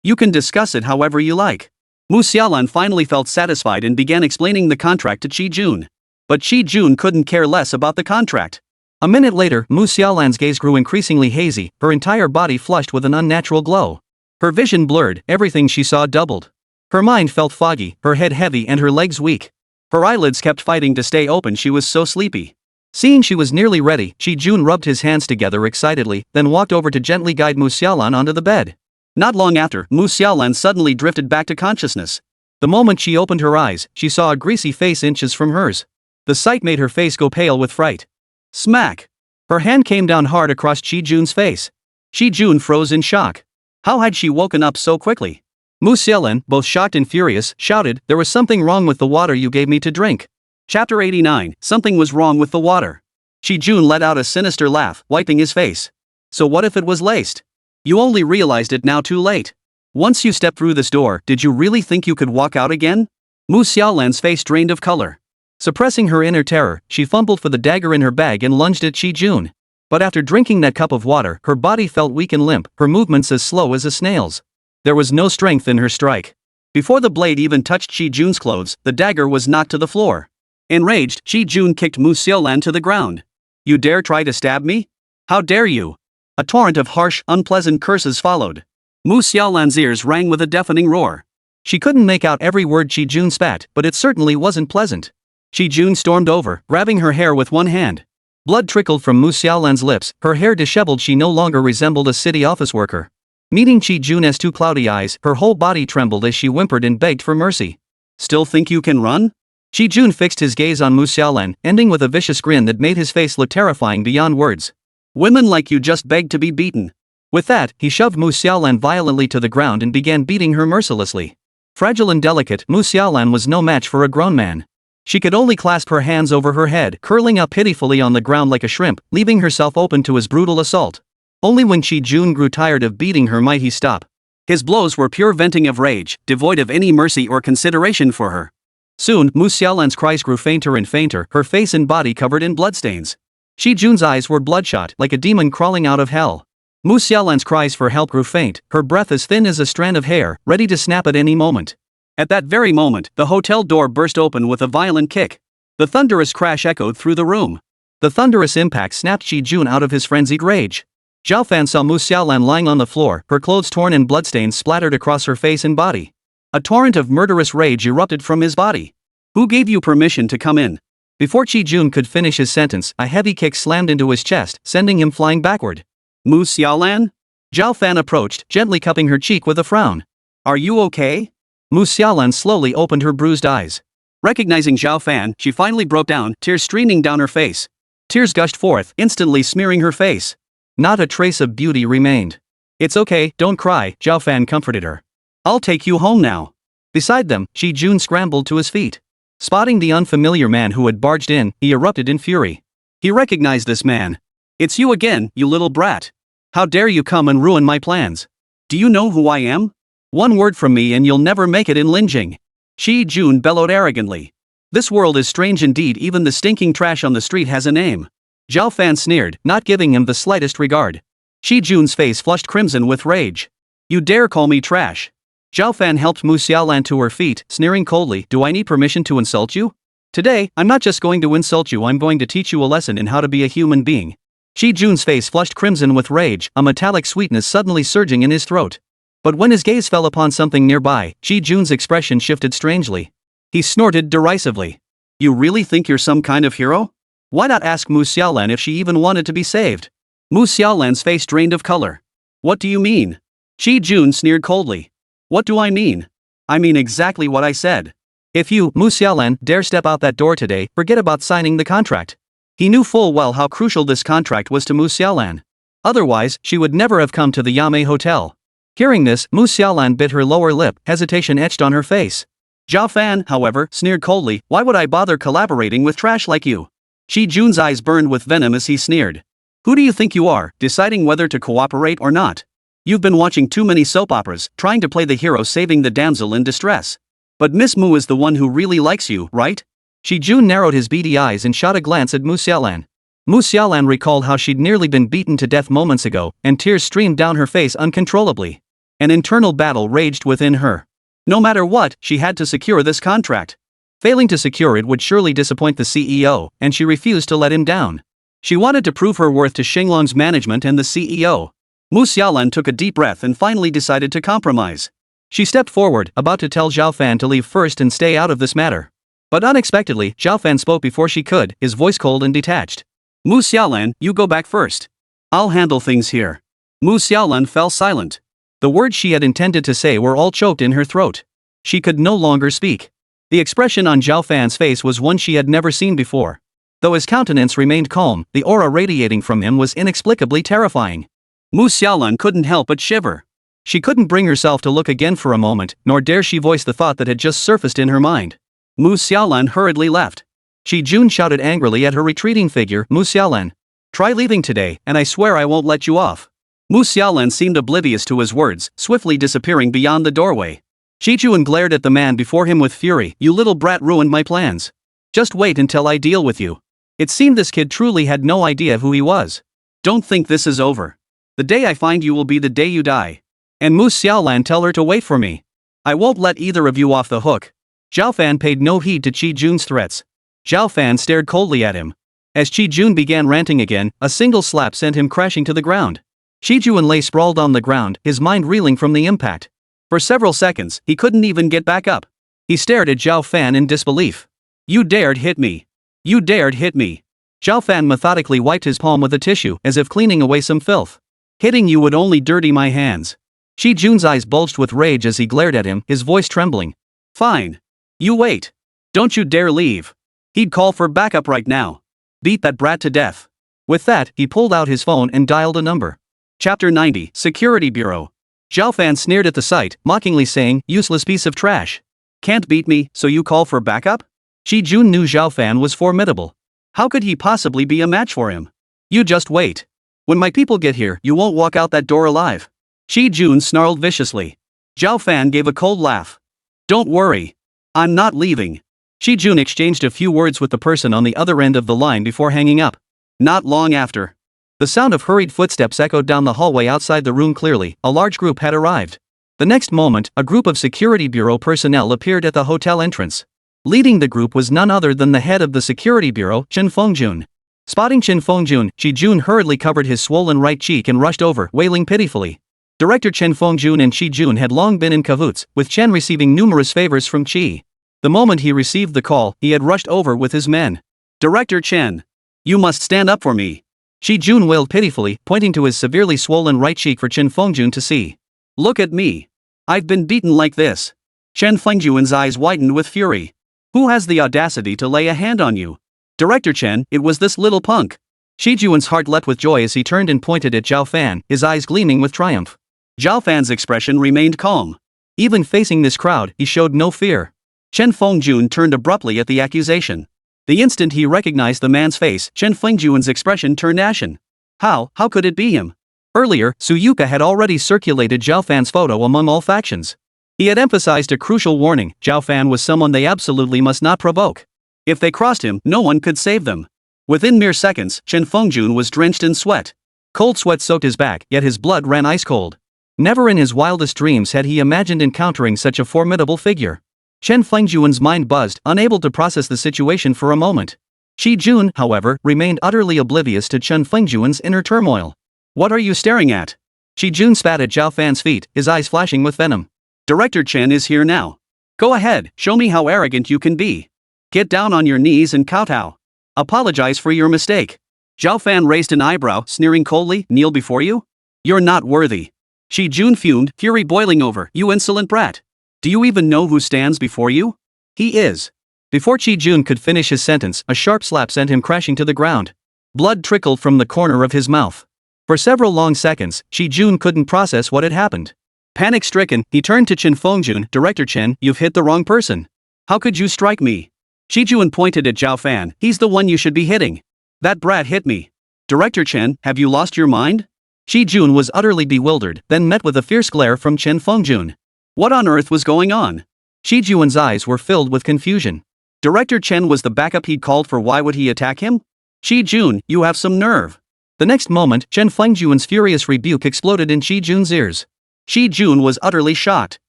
You can discuss it however you like. Mu Xiaolan finally felt satisfied and began explaining the contract to Shi Jun. But Shi Jun couldn't care less about the contract. A minute later, Mu Xiaolan's gaze grew increasingly hazy, her entire body flushed with an unnatural glow. Her vision blurred, everything she saw doubled. Her mind felt foggy, her head heavy and her legs weak. Her eyelids kept fighting to stay open, she was so sleepy. Seeing she was nearly ready, Shi Jun rubbed his hands together excitedly, then walked over to gently guide Mu Xiaolan onto the bed. Not long after, Mu Xiaolan suddenly drifted back to consciousness. The moment she opened her eyes, she saw a greasy face inches from hers. The sight made her face go pale with fright. Smack! Her hand came down hard across Shi Jun's face. Shi Jun froze in shock. How had she woken up so quickly? Mu Xiaolan, both shocked and furious, shouted, "There was something wrong with the water you gave me to drink." Chapter 89, Something was wrong with the water. Shi Jun let out a sinister laugh, wiping his face. So what if it was laced? You only realized it now too late. Once you stepped through this door, did you really think you could walk out again? Mu Xiaolan's face drained of color. Suppressing her inner terror, she fumbled for the dagger in her bag and lunged at Shi Jun. But after drinking that cup of water, her body felt weak and limp, her movements as slow as a snail's. There was no strength in her strike. Before the blade even touched Shi Jun's clothes, the dagger was knocked to the floor. Enraged, Shi Jun kicked Mu Xiaolan to the ground. You dare try to stab me? How dare you? A torrent of harsh, unpleasant curses followed. Mu Xiaolan's ears rang with a deafening roar. She couldn't make out every word Shi Jun spat, but it certainly wasn't pleasant. Shi Jun stormed over, grabbing her hair with one hand. Blood trickled from Mu Xiaolan's lips, her hair disheveled. She no longer resembled a city office worker. Meeting Shi Jun's 2 cloudy eyes, her whole body trembled as she whimpered and begged for mercy. Still think you can run? Shi Jun fixed his gaze on Mu Xiaolan, ending with a vicious grin that made his face look terrifying beyond words. Women like you just beg to be beaten. With that, he shoved Mu Xiaolan violently to the ground and began beating her mercilessly. Fragile and delicate, Mu Xiaolan was no match for a grown man. She could only clasp her hands over her head, curling up pitifully on the ground like a shrimp, leaving herself open to his brutal assault. Only when Shi Jun grew tired of beating her might he stop. His blows were pure venting of rage, devoid of any mercy or consideration for her. Soon, Mu Xiaolan's cries grew fainter and fainter, her face and body covered in bloodstains. Shi Jun's eyes were bloodshot, like a demon crawling out of hell. Mu Xiaolan's cries for help grew faint, her breath as thin as a strand of hair, ready to snap at any moment. At that very moment, the hotel door burst open with a violent kick. The thunderous crash echoed through the room. The thunderous impact snapped Shi Jun out of his frenzied rage. Zhao Fan saw Mu Xiaolan lying on the floor, her clothes torn and bloodstains splattered across her face and body. A torrent of murderous rage erupted from his body. Who gave you permission to come in? Before Shi Jun could finish his sentence, a heavy kick slammed into his chest, sending him flying backward. Mu Xiaolan? Zhao Fan approached, gently cupping her cheek with a frown. Are you okay? Mu Xiaolan slowly opened her bruised eyes. Recognizing Zhao Fan, she finally broke down, tears streaming down her face. Tears gushed forth, instantly smearing her face. Not a trace of beauty remained. It's okay, don't cry, Zhao Fan comforted her. I'll take you home now. Beside them, Shi Jun scrambled to his feet. Spotting the unfamiliar man who had barged in, he erupted in fury. He recognized this man. "It's you again, you little brat. How dare you come and ruin my plans? Do you know who I am? One word from me and you'll never make it in Linjing." Shi Jun bellowed arrogantly. "This world is strange indeed, even the stinking trash on the street has a name." Zhao Fan sneered, not giving him the slightest regard. Shi Jun's face flushed crimson with rage. "You dare call me trash?" Zhao Fan helped Mu Xiaolan to her feet, sneering coldly, "Do I need permission to insult you? Today, I'm not just going to insult you, I'm going to teach you a lesson in how to be a human being." Shi Jun's face flushed crimson with rage, a metallic sweetness suddenly surging in his throat. But when his gaze fell upon something nearby, Shi Jun's expression shifted strangely. He snorted derisively. "You really think you're some kind of hero? Why not ask Mu Xiaolan if she even wanted to be saved?" Mu Xiaolan's face drained of color. "What do you mean?" Shi Jun sneered coldly. "What do I mean? I mean exactly what I said. If you, Mu Xiaolan, dare step out that door today, forget about signing the contract." He knew full well how crucial this contract was to Mu Xiaolan. Otherwise, she would never have come to the Yame Hotel. Hearing this, Mu Xiaolan bit her lower lip, hesitation etched on her face. Zhao Fan, however, sneered coldly, "Why would I bother collaborating with trash like you?" Shi Jun's eyes burned with venom as he sneered. "Who do you think you are, deciding whether to cooperate or not? You've been watching too many soap operas, trying to play the hero saving the damsel in distress. But Miss Mu is the one who really likes you, right?" Shi Jun narrowed his beady eyes and shot a glance at Mu Xiaolan. Mu Xiaolan recalled how she'd nearly been beaten to death moments ago, and tears streamed down her face uncontrollably. An internal battle raged within her. No matter what, she had to secure this contract. Failing to secure it would surely disappoint the CEO, and she refused to let him down. She wanted to prove her worth to Xinglong's management and the CEO. Mu Xiaolan took a deep breath and finally decided to compromise. She stepped forward, about to tell Zhao Fan to leave first and stay out of this matter. But unexpectedly, Zhao Fan spoke before she could, his voice cold and detached. "Mu Xiaolan, you go back first. I'll handle things here." Mu Xiaolan fell silent. The words she had intended to say were all choked in her throat. She could no longer speak. The expression on Zhao Fan's face was one she had never seen before. Though his countenance remained calm, the aura radiating from him was inexplicably terrifying. Mu Xiaolan couldn't help but shiver. She couldn't bring herself to look again for a moment, nor dare she voice the thought that had just surfaced in her mind. Mu Xiaolan hurriedly left. Shi Jun shouted angrily at her retreating figure, "Mu Xiaolan, try leaving today, and I swear I won't let you off." Mu Xiaolan seemed oblivious to his words, swiftly disappearing beyond the doorway. Shi Jun glared at the man before him with fury. "You little brat ruined my plans. Just wait until I deal with you." It seemed this kid truly had no idea who he was. "Don't think this is over. The day I find you will be the day you die. And Mu Xiaolan, tell her to wait for me. I won't let either of you off the hook." Zhao Fan paid no heed to Shi Jun's threats. Zhao Fan stared coldly at him. As Shi Jun began ranting again, a single slap sent him crashing to the ground. Shi Jun lay sprawled on the ground, his mind reeling from the impact. For several seconds, he couldn't even get back up. He stared at Zhao Fan in disbelief. "You dared hit me. You dared hit me." Zhao Fan methodically wiped his palm with a tissue, as if cleaning away some filth. "Hitting you would only dirty my hands." Shi Jun's eyes bulged with rage as he glared at him, his voice trembling. "Fine. You wait. Don't you dare leave. He'd call for backup right now. Beat that brat to death." With that, he pulled out his phone and dialed a number. Chapter 90, Security Bureau. Zhao Fan sneered at the sight, mockingly saying, "Useless piece of trash. Can't beat me, so you call for backup?" Shi Jun knew Zhao Fan was formidable. How could he possibly be a match for him? "You just wait. When my people get here, you won't walk out that door alive." Shi Jun snarled viciously. Zhao Fan gave a cold laugh. "Don't worry. I'm not leaving." Shi Jun exchanged a few words with the person on the other end of the line before hanging up. Not long after, the sound of hurried footsteps echoed down the hallway outside the room clearly. A large group had arrived. The next moment, a group of Security Bureau personnel appeared at the hotel entrance. Leading the group was none other than the head of the Security Bureau, Chen Fengjun. Spotting Chen Fengjun, Shi Jun hurriedly covered his swollen right cheek and rushed over, wailing pitifully. Director Chen Fengjun and Shi Jun had long been in cahoots, with Chen receiving numerous favors from Qi. The moment he received the call, he had rushed over with his men. "Director Chen, you must stand up for me." Shi Jun wailed pitifully, pointing to his severely swollen right cheek for Chen Fengjun to see. "Look at me. I've been beaten like this." Chen Fengjun's eyes widened with fury. "Who has the audacity to lay a hand on you?" "Director Chen, it was this little punk." Shi Jun's heart leapt with joy as he turned and pointed at Zhao Fan, his eyes gleaming with triumph. Zhao Fan's expression remained calm. Even facing this crowd, he showed no fear. Chen Fengjun turned abruptly at the accusation. The instant he recognized the man's face, Chen Fengjun's expression turned ashen. How could it be him? Earlier, Suyuka had already circulated Zhao Fan's photo among all factions. He had emphasized a crucial warning: Zhao Fan was someone they absolutely must not provoke. If they crossed him, no one could save them. Within mere seconds, Chen Fengjun was drenched in sweat. Cold sweat soaked his back, yet his blood ran ice cold. Never in his wildest dreams had he imagined encountering such a formidable figure. Chen Fengjun's mind buzzed, unable to process the situation for a moment. Shi Jun, however, remained utterly oblivious to Chen Fengjun's inner turmoil. What are you staring at? Shi Jun spat at Zhao Fan's feet, his eyes flashing with venom. Director Chen is here now. Go ahead, show me how arrogant you can be. Get down on your knees and kowtow. Apologize for your mistake. Zhao Fan raised an eyebrow, sneering coldly. Kneel before you? You're not worthy. Shi Jun fumed, fury boiling over. You insolent brat. Do you even know who stands before you? He is. Before Shi Jun could finish his sentence, a sharp slap sent him crashing to the ground. Blood trickled from the corner of his mouth. For several long seconds, Shi Jun couldn't process what had happened. Panic-stricken, he turned to Chen Fengjun. Director Chen, you've hit the wrong person. How could you strike me? Shi Jun pointed at Zhao Fan. He's the one you should be hitting. That brat hit me. Director Chen, have you lost your mind? Shi Jun was utterly bewildered, then met with a fierce glare from Chen Fengjun. What on earth was going on? Shi Jun's eyes were filled with confusion. Director Chen was the backup he'd called for. Why would he attack him? Shi Jun, you have some nerve. The next moment, Chen Fengjun's furious rebuke exploded in Shi Jun's ears. Shi Jun was utterly shocked.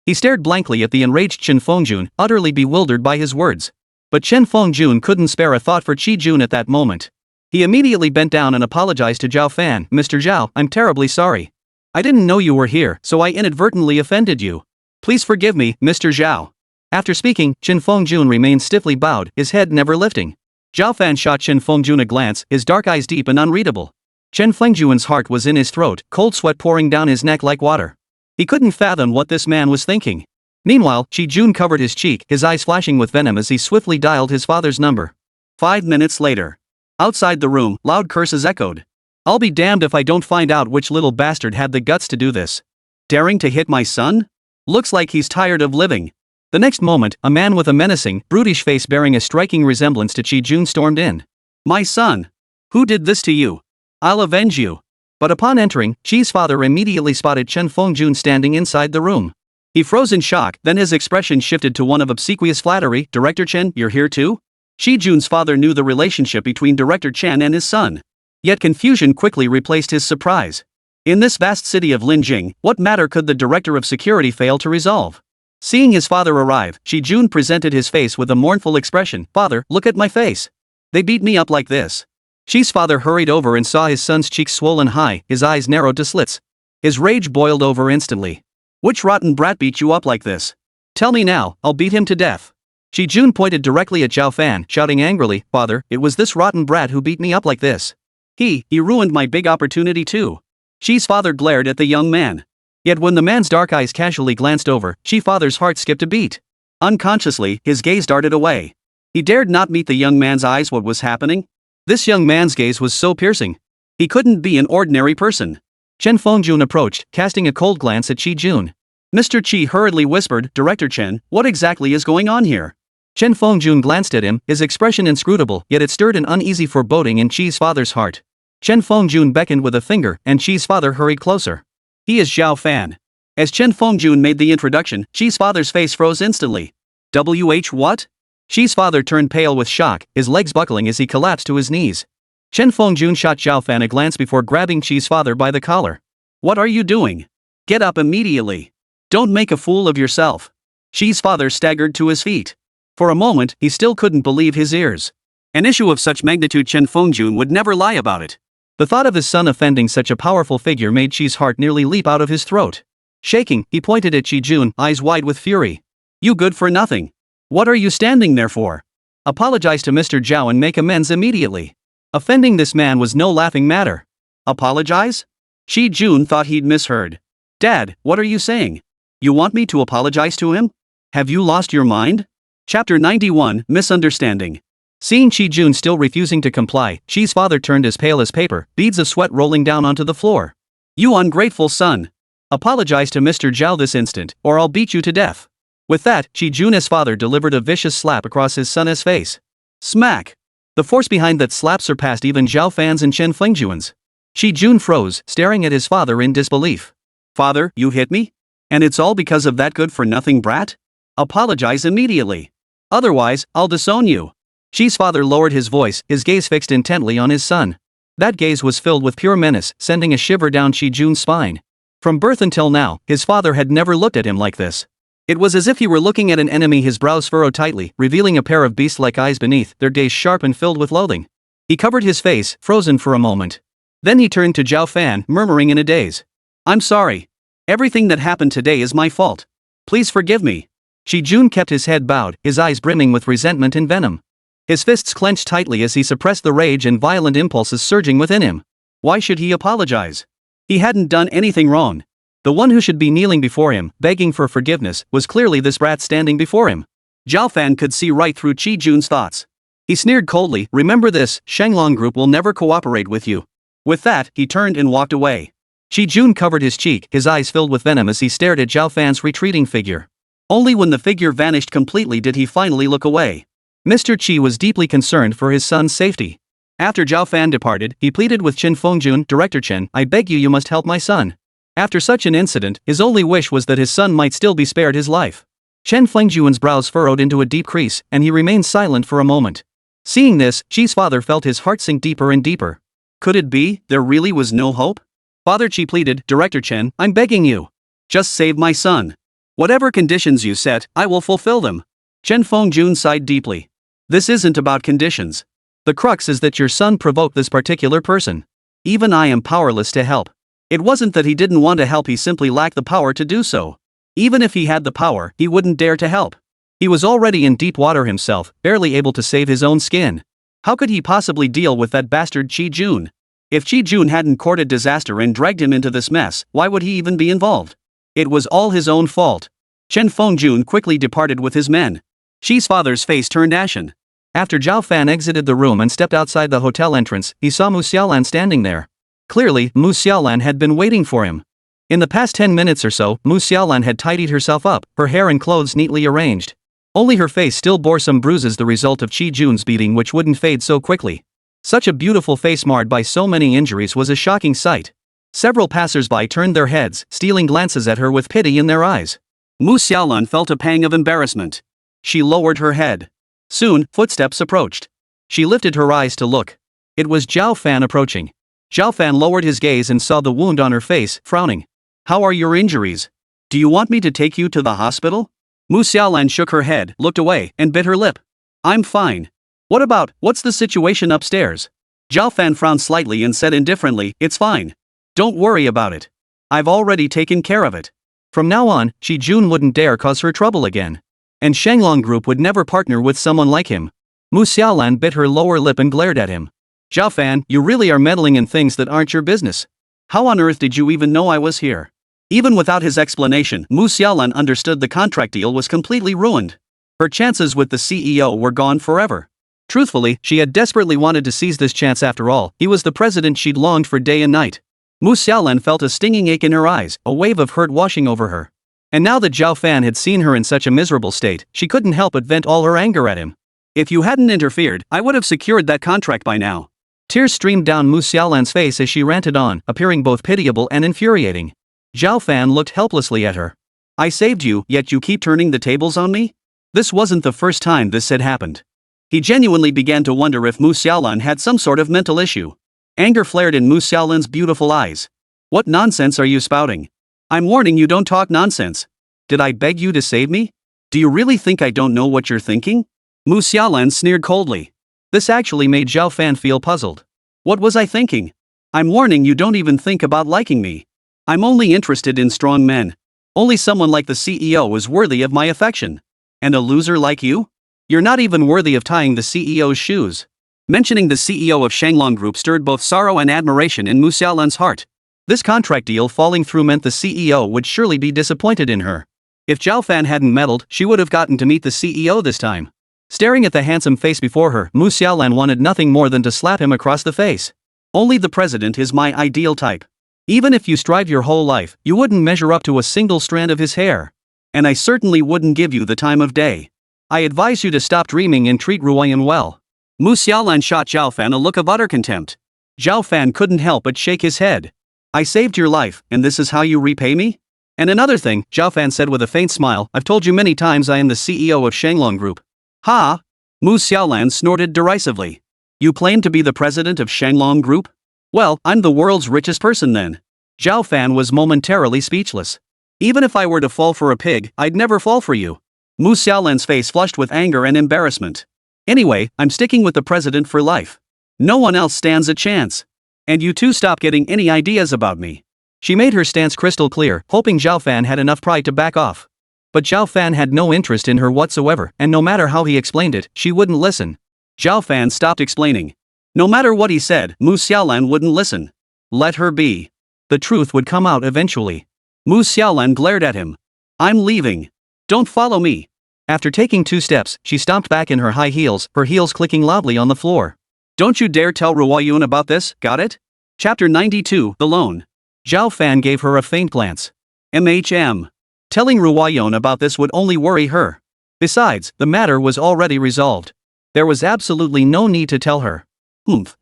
He stared blankly at the enraged Chen Fengjun, utterly bewildered by his words. But Chen Fengjun couldn't spare a thought for Shi Jun at that moment. He immediately bent down and apologized to Zhao Fan. Mr. Zhao, I'm terribly sorry. I didn't know you were here, so I inadvertently offended you. Please forgive me, Mr. Zhao. After speaking, Chen Fengjun remained stiffly bowed, his head never lifting. Zhao Fan shot Chen Fengjun a glance, his dark eyes deep and unreadable. Chen Fengjun's heart was in his throat, cold sweat pouring down his neck like water. He couldn't fathom what this man was thinking. Meanwhile, Shi Jun covered his cheek, his eyes flashing with venom as he swiftly dialed his father's number. 5 minutes later. Outside the room, loud curses echoed. I'll be damned if I don't find out which little bastard had the guts to do this. Daring to hit my son? Looks like he's tired of living. The next moment, a man with a menacing, brutish face bearing a striking resemblance to Shi Jun stormed in. My son! Who did this to you? I'll avenge you. But upon entering, Shi's father immediately spotted Chen Fengjun standing inside the room. He froze in shock, then his expression shifted to one of obsequious flattery. Director Chen, you're here too? Shi Jun's father knew the relationship between Director Chen and his son. Yet confusion quickly replaced his surprise. In this vast city of Linjing, what matter could the director of security fail to resolve? Seeing his father arrive, Shi Jun presented his face with a mournful expression. Father, look at my face. They beat me up like this. Shi's father hurried over and saw his son's cheeks swollen high, his eyes narrowed to slits. His rage boiled over instantly. Which rotten brat beat you up like this? Tell me now, I'll beat him to death. Shi Jun pointed directly at Zhao Fan, shouting angrily, Father, it was this rotten brat who beat me up like this. He ruined my big opportunity too. Shi's father glared at the young man. Yet when the man's dark eyes casually glanced over, Shi's father's heart skipped a beat. Unconsciously, his gaze darted away. He dared not meet the young man's eyes. What was happening? This young man's gaze was so piercing. He couldn't be an ordinary person. Chen Fengjun approached, casting a cold glance at Shi Jun. Mr. Qi hurriedly whispered, Director Chen, what exactly is going on here? Chen Fengjun glanced at him, his expression inscrutable, yet it stirred an uneasy foreboding in Shi's father's heart. Chen Fengjun beckoned with a finger, and Shi's father hurried closer. He is Zhao Fan. As Chen Fengjun made the introduction, Shi's father's face froze instantly. What? Shi's father turned pale with shock, his legs buckling as he collapsed to his knees. Chen Fengjun shot Zhao Fan a glance before grabbing Shi's father by the collar. What are you doing? Get up immediately. Don't make a fool of yourself. Shi's father staggered to his feet. For a moment, he still couldn't believe his ears. An issue of such magnitude, Chen Fengjun would never lie about it. The thought of his son offending such a powerful figure made Shi's heart nearly leap out of his throat. Shaking, he pointed at Shi Jun, eyes wide with fury. You good for nothing. What are you standing there for? Apologize to Mr. Zhao and make amends immediately. Offending this man was no laughing matter. Apologize? Shi Jun thought he'd misheard. Dad, what are you saying? You want me to apologize to him? Have you lost your mind? Chapter 91, Misunderstanding. Seeing Shi Jun still refusing to comply, Shi's father turned as pale as paper, beads of sweat rolling down onto the floor. You ungrateful son. Apologize to Mr. Zhao this instant, or I'll beat you to death. With that, Qi Jun's father delivered a vicious slap across his son's face. Smack! The force behind that slap surpassed even Zhao Fan's and Chen Fengjuan's. Qi Jun froze, staring at his father in disbelief. Father, you hit me? And it's all because of that good-for-nothing brat? Apologize immediately. Otherwise, I'll disown you. Qi's father lowered his voice, his gaze fixed intently on his son. That gaze was filled with pure menace, sending a shiver down Qi Jun's spine. From birth until now, his father had never looked at him like this. It was as if he were looking at an enemy, his brows furrowed tightly, revealing a pair of beast-like eyes beneath, their gaze sharp and filled with loathing. He covered his face, frozen for a moment. Then he turned to Zhao Fan, murmuring in a daze. I'm sorry. Everything that happened today is my fault. Please forgive me. Qi Jun kept his head bowed, his eyes brimming with resentment and venom. His fists clenched tightly as he suppressed the rage and violent impulses surging within him. Why should he apologize? He hadn't done anything wrong. The one who should be kneeling before him, begging for forgiveness, was clearly this brat standing before him. Zhao Fan could see right through Qi Jun's thoughts. He sneered coldly, remember this, Shenglong Group will never cooperate with you. With that, he turned and walked away. Qi Jun covered his cheek, his eyes filled with venom as he stared at Zhao Fan's retreating figure. Only when the figure vanished completely did he finally look away. Mr. Qi was deeply concerned for his son's safety. After Zhao Fan departed, he pleaded with Chen Fengjun, Director Chen, I beg you must help my son. After such an incident, his only wish was that his son might still be spared his life. Chen Fengjuan's brows furrowed into a deep crease, and he remained silent for a moment. Seeing this, Qi's father felt his heart sink deeper and deeper. Could it be, there really was no hope? Father Qi pleaded, Director Chen, I'm begging you. Just save my son. Whatever conditions you set, I will fulfill them. Chen Fengjun sighed deeply. This isn't about conditions. The crux is that your son provoked this particular person. Even I am powerless to help. It wasn't that he didn't want to help, he simply lacked the power to do so. Even if he had the power, he wouldn't dare to help. He was already in deep water himself, barely able to save his own skin. How could he possibly deal with that bastard Qi Jun? If Qi Jun hadn't courted disaster and dragged him into this mess, why would he even be involved? It was all his own fault. Chen Fengjun quickly departed with his men. Qi's father's face turned ashen. After Zhao Fan exited the room and stepped outside the hotel entrance, he saw Mu Xiaolan standing there. Clearly, Mu Xiaolan had been waiting for him. In the past 10 minutes or so, Mu Xiaolan had tidied herself up, her hair and clothes neatly arranged. Only her face still bore some bruises, the result of Qi Jun's beating, which wouldn't fade so quickly. Such a beautiful face marred by so many injuries was a shocking sight. Several passers-by turned their heads, stealing glances at her with pity in their eyes. Mu Xiaolan felt a pang of embarrassment. She lowered her head. Soon, footsteps approached. She lifted her eyes to look. It was Zhao Fan approaching. Zhao Fan lowered his gaze and saw the wound on her face, frowning. How are your injuries? Do you want me to take you to the hospital? Mu Xiaolan shook her head, looked away, and bit her lip. I'm fine. What's the situation upstairs? Zhao Fan frowned slightly and said indifferently, it's fine. Don't worry about it. I've already taken care of it. From now on, Qi Jun wouldn't dare cause her trouble again. And Shenglong Group would never partner with someone like him. Mu Xiaolan bit her lower lip and glared at him. Zhao Fan, you really are meddling in things that aren't your business. How on earth did you even know I was here? Even without his explanation, Mu Xiaolan understood the contract deal was completely ruined. Her chances with the CEO were gone forever. Truthfully, she had desperately wanted to seize this chance after all, he was the president she'd longed for day and night. Mu Xiaolan felt a stinging ache in her eyes, a wave of hurt washing over her. And now that Zhao Fan had seen her in such a miserable state, she couldn't help but vent all her anger at him. If you hadn't interfered, I would have secured that contract by now. Tears streamed down Mu Xiaolan's face as she ranted on, appearing both pitiable and infuriating. Zhao Fan looked helplessly at her. I saved you, yet you keep turning the tables on me? This wasn't the first time this had happened. He genuinely began to wonder if Mu Xiaolan had some sort of mental issue. Anger flared in Mu Xiaolan's beautiful eyes. What nonsense are you spouting? I'm warning you, don't talk nonsense. Did I beg you to save me? Do you really think I don't know what you're thinking? Mu Xiaolan sneered coldly. This actually made Zhao Fan feel puzzled. What was I thinking? I'm warning you, don't even think about liking me. I'm only interested in strong men. Only someone like the CEO is worthy of my affection. And a loser like you? You're not even worthy of tying the CEO's shoes. Mentioning the CEO of Shenglong Group stirred both sorrow and admiration in Mu Xiaolan's heart. This contract deal falling through meant the CEO would surely be disappointed in her. If Zhao Fan hadn't meddled, she would have gotten to meet the CEO this time. Staring at the handsome face before her, Mu Xiaolan wanted nothing more than to slap him across the face. Only the president is my ideal type. Even if you strive your whole life, you wouldn't measure up to a single strand of his hair. And I certainly wouldn't give you the time of day. I advise you to stop dreaming and treat Ruoyan well. Mu Xiaolan shot Zhao Fan a look of utter contempt. Zhao Fan couldn't help but shake his head. I saved your life, and this is how you repay me? And another thing, Zhao Fan said with a faint smile, I've told you many times I am the CEO of Shanglong Group. Ha! Mu Xiaolan snorted derisively. You claim to be the president of Shanglong Group? Well, I'm the world's richest person then. Zhao Fan was momentarily speechless. Even if I were to fall for a pig, I'd never fall for you. Mu Xiaolan's face flushed with anger and embarrassment. Anyway, I'm sticking with the president for life. No one else stands a chance. And you two stop getting any ideas about me. She made her stance crystal clear, hoping Zhao Fan had enough pride to back off. But Zhao Fan had no interest in her whatsoever, and no matter how he explained it, she wouldn't listen. Zhao Fan stopped explaining. No matter what he said, Mu Xiaolan wouldn't listen. Let her be. The truth would come out eventually. Mu Xiaolan glared at him. I'm leaving. Don't follow me. After taking 2 steps, she stomped back in her high heels, her heels clicking loudly on the floor. Don't you dare tell Ruoyun about this, got it? Chapter 92, The Loan. Zhao Fan gave her a faint glance. Telling Ruoyun about this would only worry her. Besides, the matter was already resolved. There was absolutely no need to tell her.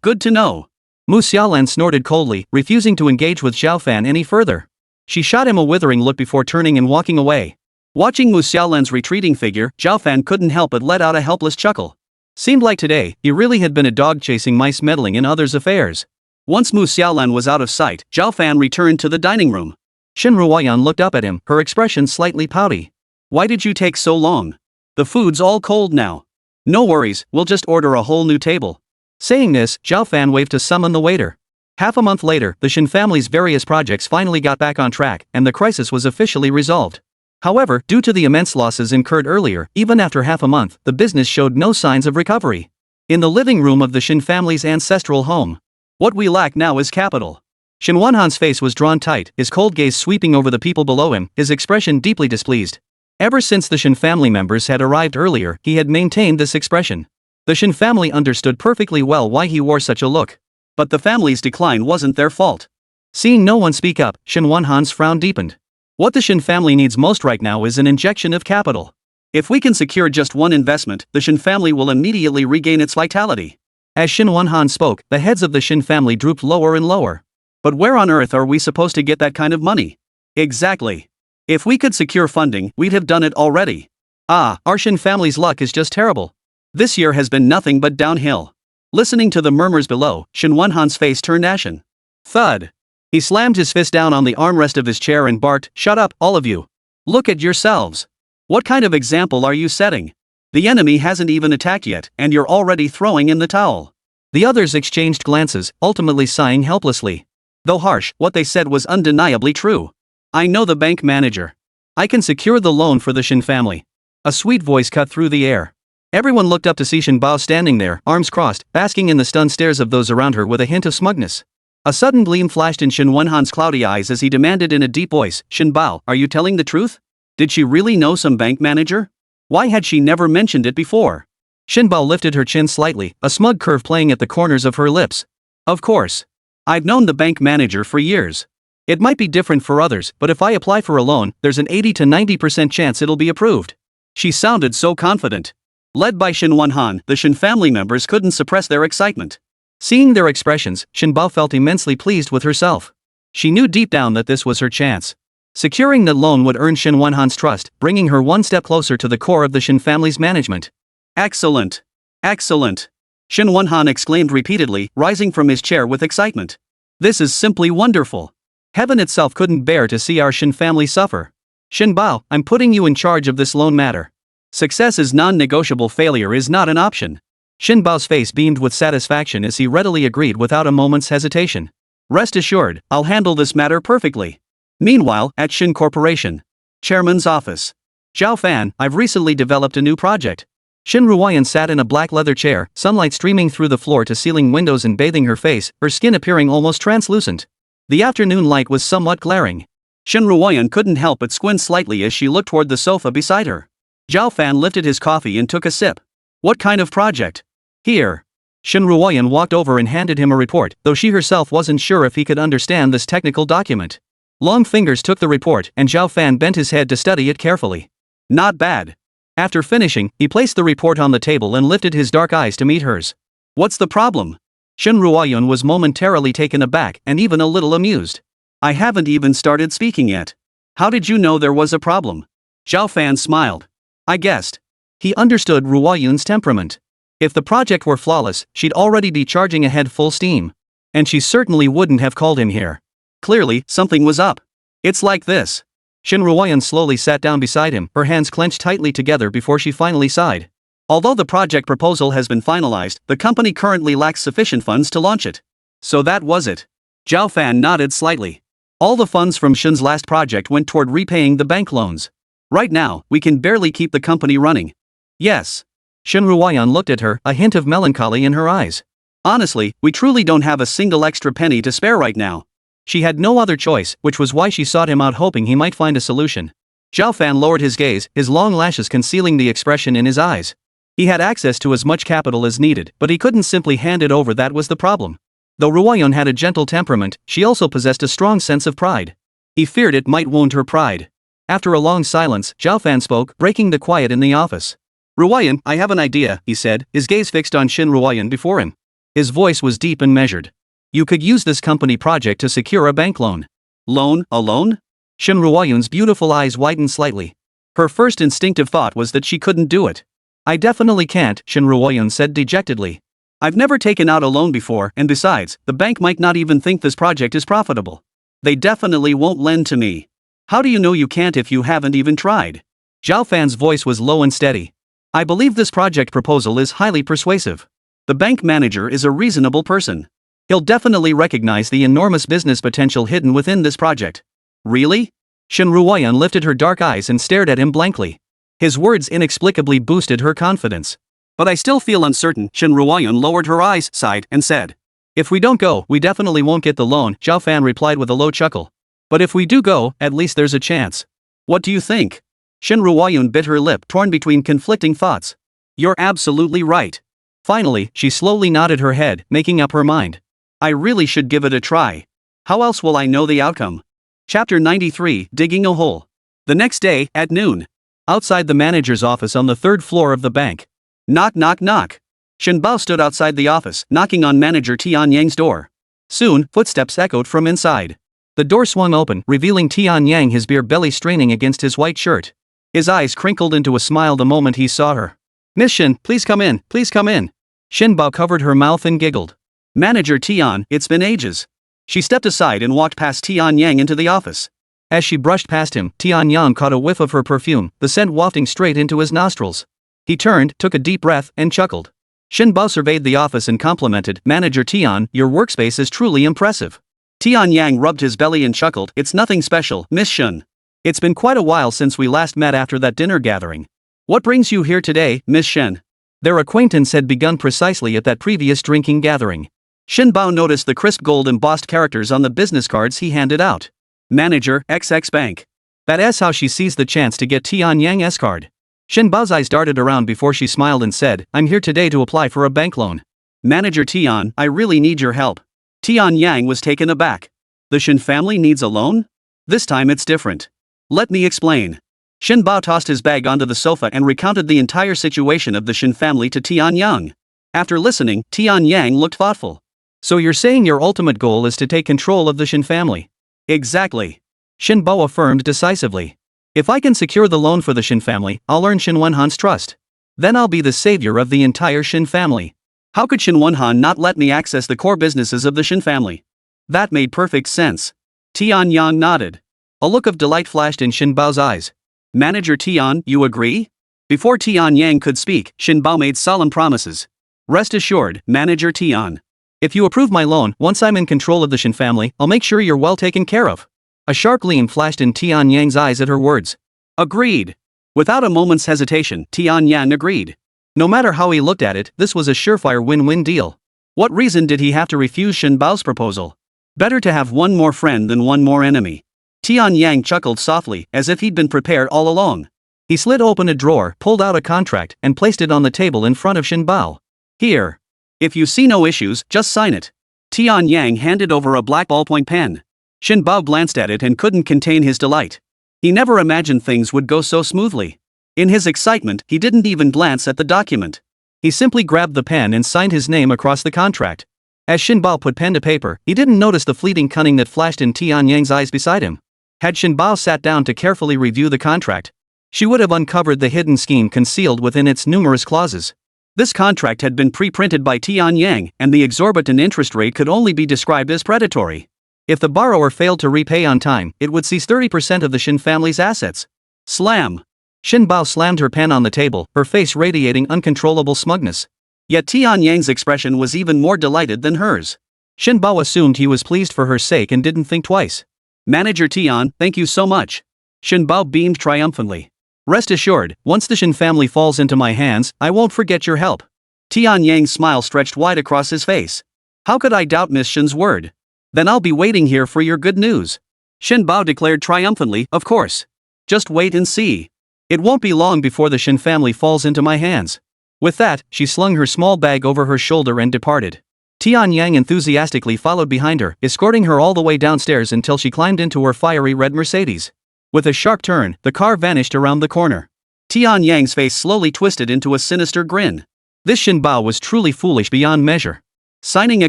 Good to know. Mu Xiaolan snorted coldly, refusing to engage with Zhao Fan any further. She shot him a withering look before turning and walking away. Watching Mu Xiaolan's retreating figure, Zhao Fan couldn't help but let out a helpless chuckle. Seemed like today, he really had been a dog chasing mice meddling in others' affairs. Once Mu Xiaolan was out of sight, Zhao Fan returned to the dining room. Shen Ruoyan looked up at him, her expression slightly pouty. Why did you take so long? The food's all cold now. No worries, we'll just order a whole new table. Saying this, Zhao Fan waved to summon the waiter. Half a month later, the Shen family's various projects finally got back on track, and the crisis was officially resolved. However, due to the immense losses incurred earlier, even after half a month, the business showed no signs of recovery. In the living room of the Shen family's ancestral home. What we lack now is capital. Shen Wanhan's face was drawn tight, his cold gaze sweeping over the people below him, his expression deeply displeased. Ever since the Shen family members had arrived earlier, he had maintained this expression. The Shen family understood perfectly well why he wore such a look. But the family's decline wasn't their fault. Seeing no one speak up, Shen Wanhan's frown deepened. What the Shen family needs most right now is an injection of capital. If we can secure just one investment, the Shen family will immediately regain its vitality. As Shen Wanhan spoke, the heads of the Shen family drooped lower and lower. But where on earth are we supposed to get that kind of money? Exactly. If we could secure funding, we'd have done it already. Our Shen family's luck is just terrible. This year has been nothing but downhill. Listening to the murmurs below, Shen Wanhan's face turned ashen. Thud. He slammed his fist down on the armrest of his chair and barked, Shut up, all of you. Look at yourselves. What kind of example are you setting? The enemy hasn't even attacked yet, and you're already throwing in the towel. The others exchanged glances, ultimately sighing helplessly. Though harsh, what they said was undeniably true. I know the bank manager. I can secure the loan for the Shen family. A sweet voice cut through the air. Everyone looked up to see Shen Bao standing there, arms crossed, basking in the stunned stares of those around her with a hint of smugness. A sudden gleam flashed in Shen Wanhan's cloudy eyes as he demanded in a deep voice, Shen Bao, are you telling the truth? Did she really know some bank manager? Why had she never mentioned it before? Shen Bao lifted her chin slightly, a smug curve playing at the corners of her lips. Of course. I've known the bank manager for years. It might be different for others, but if I apply for a loan, there's an 80 to 90% chance it'll be approved. She sounded so confident. Led by Shen Wanhan, the Shen family members couldn't suppress their excitement. Seeing their expressions, Shen Bao felt immensely pleased with herself. She knew deep down that this was her chance. Securing the loan would earn Shen Wanhan's trust, bringing her one step closer to the core of the Shen family's management. Excellent! Excellent! Shen Wanhan exclaimed repeatedly, rising from his chair with excitement. This is simply wonderful. Heaven itself couldn't bear to see our Shen family suffer. Shen Bao, I'm putting you in charge of this loan matter. Success is non-negotiable, failure is not an option. Shen Bao's face beamed with satisfaction as he readily agreed without a moment's hesitation. Rest assured, I'll handle this matter perfectly. Meanwhile, at Shen Corporation. Chairman's office. Zhao Fan, I've recently developed a new project. Shen Ruoyan sat in a black leather chair, sunlight streaming through the floor-to-ceiling windows and bathing her face, her skin appearing almost translucent. The afternoon light was somewhat glaring. Shen Ruoyan couldn't help but squint slightly as she looked toward the sofa beside her. Zhao Fan lifted his coffee and took a sip. What kind of project? Here. Shen Ruoyan walked over and handed him a report, though she herself wasn't sure if he could understand this technical document. Long fingers took the report and Zhao Fan bent his head to study it carefully. Not bad. After finishing, he placed the report on the table and lifted his dark eyes to meet hers. What's the problem? Shen Ruoyan was momentarily taken aback and even a little amused. I haven't even started speaking yet. How did you know there was a problem? Zhao Fan smiled. I guessed. He understood Ruoyan's temperament. If the project were flawless, she'd already be charging ahead full steam. And she certainly wouldn't have called him here. Clearly, something was up. It's like this. Shen Ruoyan slowly sat down beside him, her hands clenched tightly together before she finally sighed. Although the project proposal has been finalized, the company currently lacks sufficient funds to launch it. So that was it. Zhao Fan nodded slightly. All the funds from Shen's last project went toward repaying the bank loans. Right now, we can barely keep the company running. Yes. Shen Ruoyan looked at her, a hint of melancholy in her eyes. Honestly, we truly don't have a single extra penny to spare right now. She had no other choice, which was why she sought him out hoping he might find a solution. Zhao Fan lowered his gaze, his long lashes concealing the expression in his eyes. He had access to as much capital as needed, but he couldn't simply hand it over. That was the problem. Though Ruoyan had a gentle temperament, she also possessed a strong sense of pride. He feared it might wound her pride. After a long silence, Zhao Fan spoke, breaking the quiet in the office. Ruoyan, I have an idea, he said, his gaze fixed on Shen Ruoyan before him. His voice was deep and measured. You could use this company project to secure a bank loan. Loan? A loan? Shen Ruoyan's beautiful eyes widened slightly. Her first instinctive thought was that she couldn't do it. I definitely can't, Shen Ruoyan said dejectedly. I've never taken out a loan before, and besides, the bank might not even think this project is profitable. They definitely won't lend to me. How do you know you can't if you haven't even tried? Zhao Fan's voice was low and steady. I believe this project proposal is highly persuasive. The bank manager is a reasonable person. He'll definitely recognize the enormous business potential hidden within this project. Really? Shen Ruoyan lifted her dark eyes and stared at him blankly. His words inexplicably boosted her confidence. But I still feel uncertain. Shen Ruoyan lowered her eyes, sighed, and said. If we don't go, we definitely won't get the loan, Zhao Fan replied with a low chuckle. But if we do go, at least there's a chance. What do you think? Shen Ruoyan bit her lip, torn between conflicting thoughts. You're absolutely right. Finally, she slowly nodded her head, making up her mind. I really should give it a try. How else will I know the outcome? Chapter 93, Digging a Hole. The next day, at noon. Outside the manager's office on the third floor of the bank. Knock knock knock. Shen Bao stood outside the office, knocking on manager Tian Yang's door. Soon, footsteps echoed from inside. The door swung open, revealing Tian Yang, his beer belly straining against his white shirt. His eyes crinkled into a smile the moment he saw her. Miss Shen, please come in, please come in. Shen Bao covered her mouth and giggled. Manager Tian, it's been ages. She stepped aside and walked past Tian Yang into the office. As she brushed past him, Tian Yang caught a whiff of her perfume, the scent wafting straight into his nostrils. He turned, took a deep breath, and chuckled. Shen Bao surveyed the office and complimented, Manager Tian, your workspace is truly impressive. Tian Yang rubbed his belly and chuckled, it's nothing special, Miss Shen. It's been quite a while since we last met after that dinner gathering. What brings you here today, Miss Shen? Their acquaintance had begun precisely at that previous drinking gathering. Shen Bao noticed the crisp gold embossed characters on the business cards he handed out. Manager, XX Bank. That's how she seized the chance to get Tian Yang's card. Shen Bao's eyes darted around before she smiled and said, I'm here today to apply for a bank loan. Manager Tian, I really need your help. Tian Yang was taken aback. The Shen family needs a loan? This time it's different. Let me explain. Shen Bao tossed his bag onto the sofa and recounted the entire situation of the Shen family to Tian Yang. After listening, Tian Yang looked thoughtful. So you're saying your ultimate goal is to take control of the Shen family? Exactly. Shen Bao affirmed decisively. If I can secure the loan for the Shen family, I'll earn Shen Wenhan's trust. Then I'll be the savior of the entire Shen family. How could Shen Wenhan not let me access the core businesses of the Shen family? That made perfect sense. Tian Yang nodded. A look of delight flashed in Shen Bao's eyes. Manager Tian, you agree? Before Tian Yang could speak, Shen Bao made solemn promises. Rest assured, Manager Tian. If you approve my loan, once I'm in control of the Shen family, I'll make sure you're well taken care of. A sharp gleam flashed in Tian Yang's eyes at her words. Agreed. Without a moment's hesitation, Tian Yang agreed. No matter how he looked at it, this was a surefire win-win deal. What reason did he have to refuse Shen Bao's proposal? Better to have one more friend than one more enemy. Tian Yang chuckled softly, as if he'd been prepared all along. He slid open a drawer, pulled out a contract, and placed it on the table in front of Shen Bao. Here. If you see no issues, just sign it. Tian Yang handed over a black ballpoint pen. Shin Bao glanced at it and couldn't contain his delight. He never imagined things would go so smoothly. In his excitement, he didn't even glance at the document. He simply grabbed the pen and signed his name across the contract. As Shin Bao put pen to paper, he didn't notice the fleeting cunning that flashed in Tian Yang's eyes beside him. Had Shin Bao sat down to carefully review the contract, she would have uncovered the hidden scheme concealed within its numerous clauses. This contract had been pre-printed by Tian Yang, and the exorbitant interest rate could only be described as predatory. If the borrower failed to repay on time, it would seize 30% of the Shin family's assets. Slam! Shin Bao slammed her pen on the table, her face radiating uncontrollable smugness. Yet Tian Yang's expression was even more delighted than hers. Shin Bao assumed he was pleased for her sake and didn't think twice. Manager Tian, thank you so much. Shin Bao beamed triumphantly. Rest assured, once the Shin family falls into my hands, I won't forget your help. Tian Yang's smile stretched wide across his face. How could I doubt Miss Shin's word? Then I'll be waiting here for your good news. Shin Bao declared triumphantly, of course. Just wait and see. It won't be long before the Shin family falls into my hands. With that, she slung her small bag over her shoulder and departed. Tian Yang enthusiastically followed behind her, escorting her all the way downstairs until she climbed into her fiery red Mercedes. With a sharp turn, the car vanished around the corner. Tian Yang's face slowly twisted into a sinister grin. This Shin Bao was truly foolish beyond measure. Signing a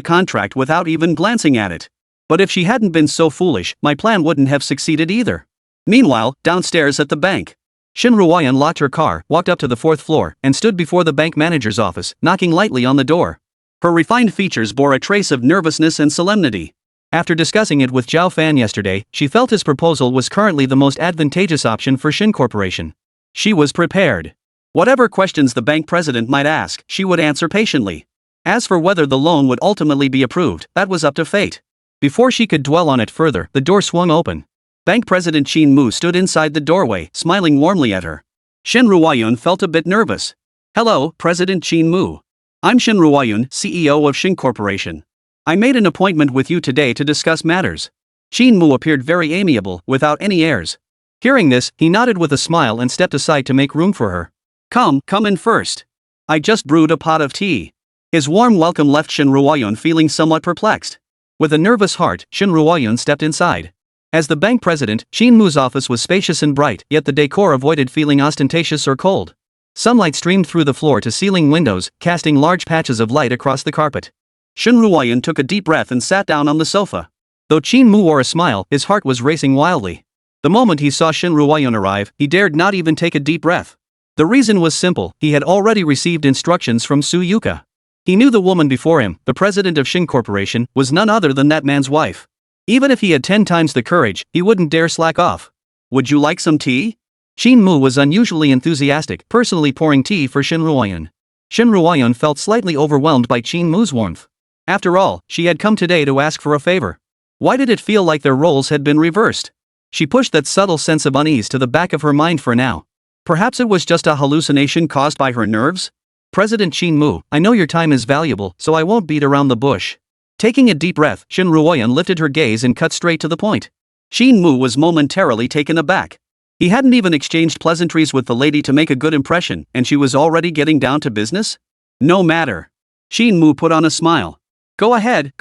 contract without even glancing at it. But if she hadn't been so foolish, my plan wouldn't have succeeded either. Meanwhile, downstairs at the bank, Shin Ruoyan locked her car, walked up to the 4th floor, and stood before the bank manager's office, knocking lightly on the door. Her refined features bore a trace of nervousness and solemnity. After discussing it with Zhao Fan yesterday, she felt his proposal was currently the most advantageous option for Shin Corporation. She was prepared. Whatever questions the bank president might ask, she would answer patiently. As for whether the loan would ultimately be approved, that was up to fate. Before she could dwell on it further, the door swung open. Bank President Qin Mu stood inside the doorway, smiling warmly at her. Shin Ruoyun felt a bit nervous. Hello, President Qin Mu. I'm Shin Ruoyun, CEO of Shin Corporation. I made an appointment with you today to discuss matters. Qin Mu appeared very amiable, without any airs. Hearing this, he nodded with a smile and stepped aside to make room for her. Come in first. I just brewed a pot of tea. His warm welcome left Shin Ruoyun feeling somewhat perplexed. With a nervous heart, Shin Ruoyun stepped inside. As the bank president, Qin Mu's office was spacious and bright, yet the decor avoided feeling ostentatious or cold. Sunlight streamed through the floor-to-ceiling windows, casting large patches of light across the carpet. Shin Ruoyan took a deep breath and sat down on the sofa. Though Qin Mu wore a smile, his heart was racing wildly. The moment he saw Shin Ruoyan arrive, he dared not even take a deep breath. The reason was simple: he had already received instructions from Su Yuka. He knew the woman before him, the president of Shin Corporation, was none other than that man's wife. Even if he had 10 times the courage, he wouldn't dare slack off. Would you like some tea? Qin Mu was unusually enthusiastic, personally pouring tea for Shin Ruoyan. Shin Ruoyan felt slightly overwhelmed by Qin Mu's warmth. After all, she had come today to ask for a favor. Why did it feel like their roles had been reversed? She pushed that subtle sense of unease to the back of her mind for now. Perhaps it was just a hallucination caused by her nerves? President Qin Mu, I know your time is valuable, so I won't beat around the bush. Taking a deep breath, Shin Ruoyan lifted her gaze and cut straight to the point. Qin Mu was momentarily taken aback. He hadn't even exchanged pleasantries with the lady to make a good impression, and she was already getting down to business? No matter. Qin Mu put on a smile. Go ahead.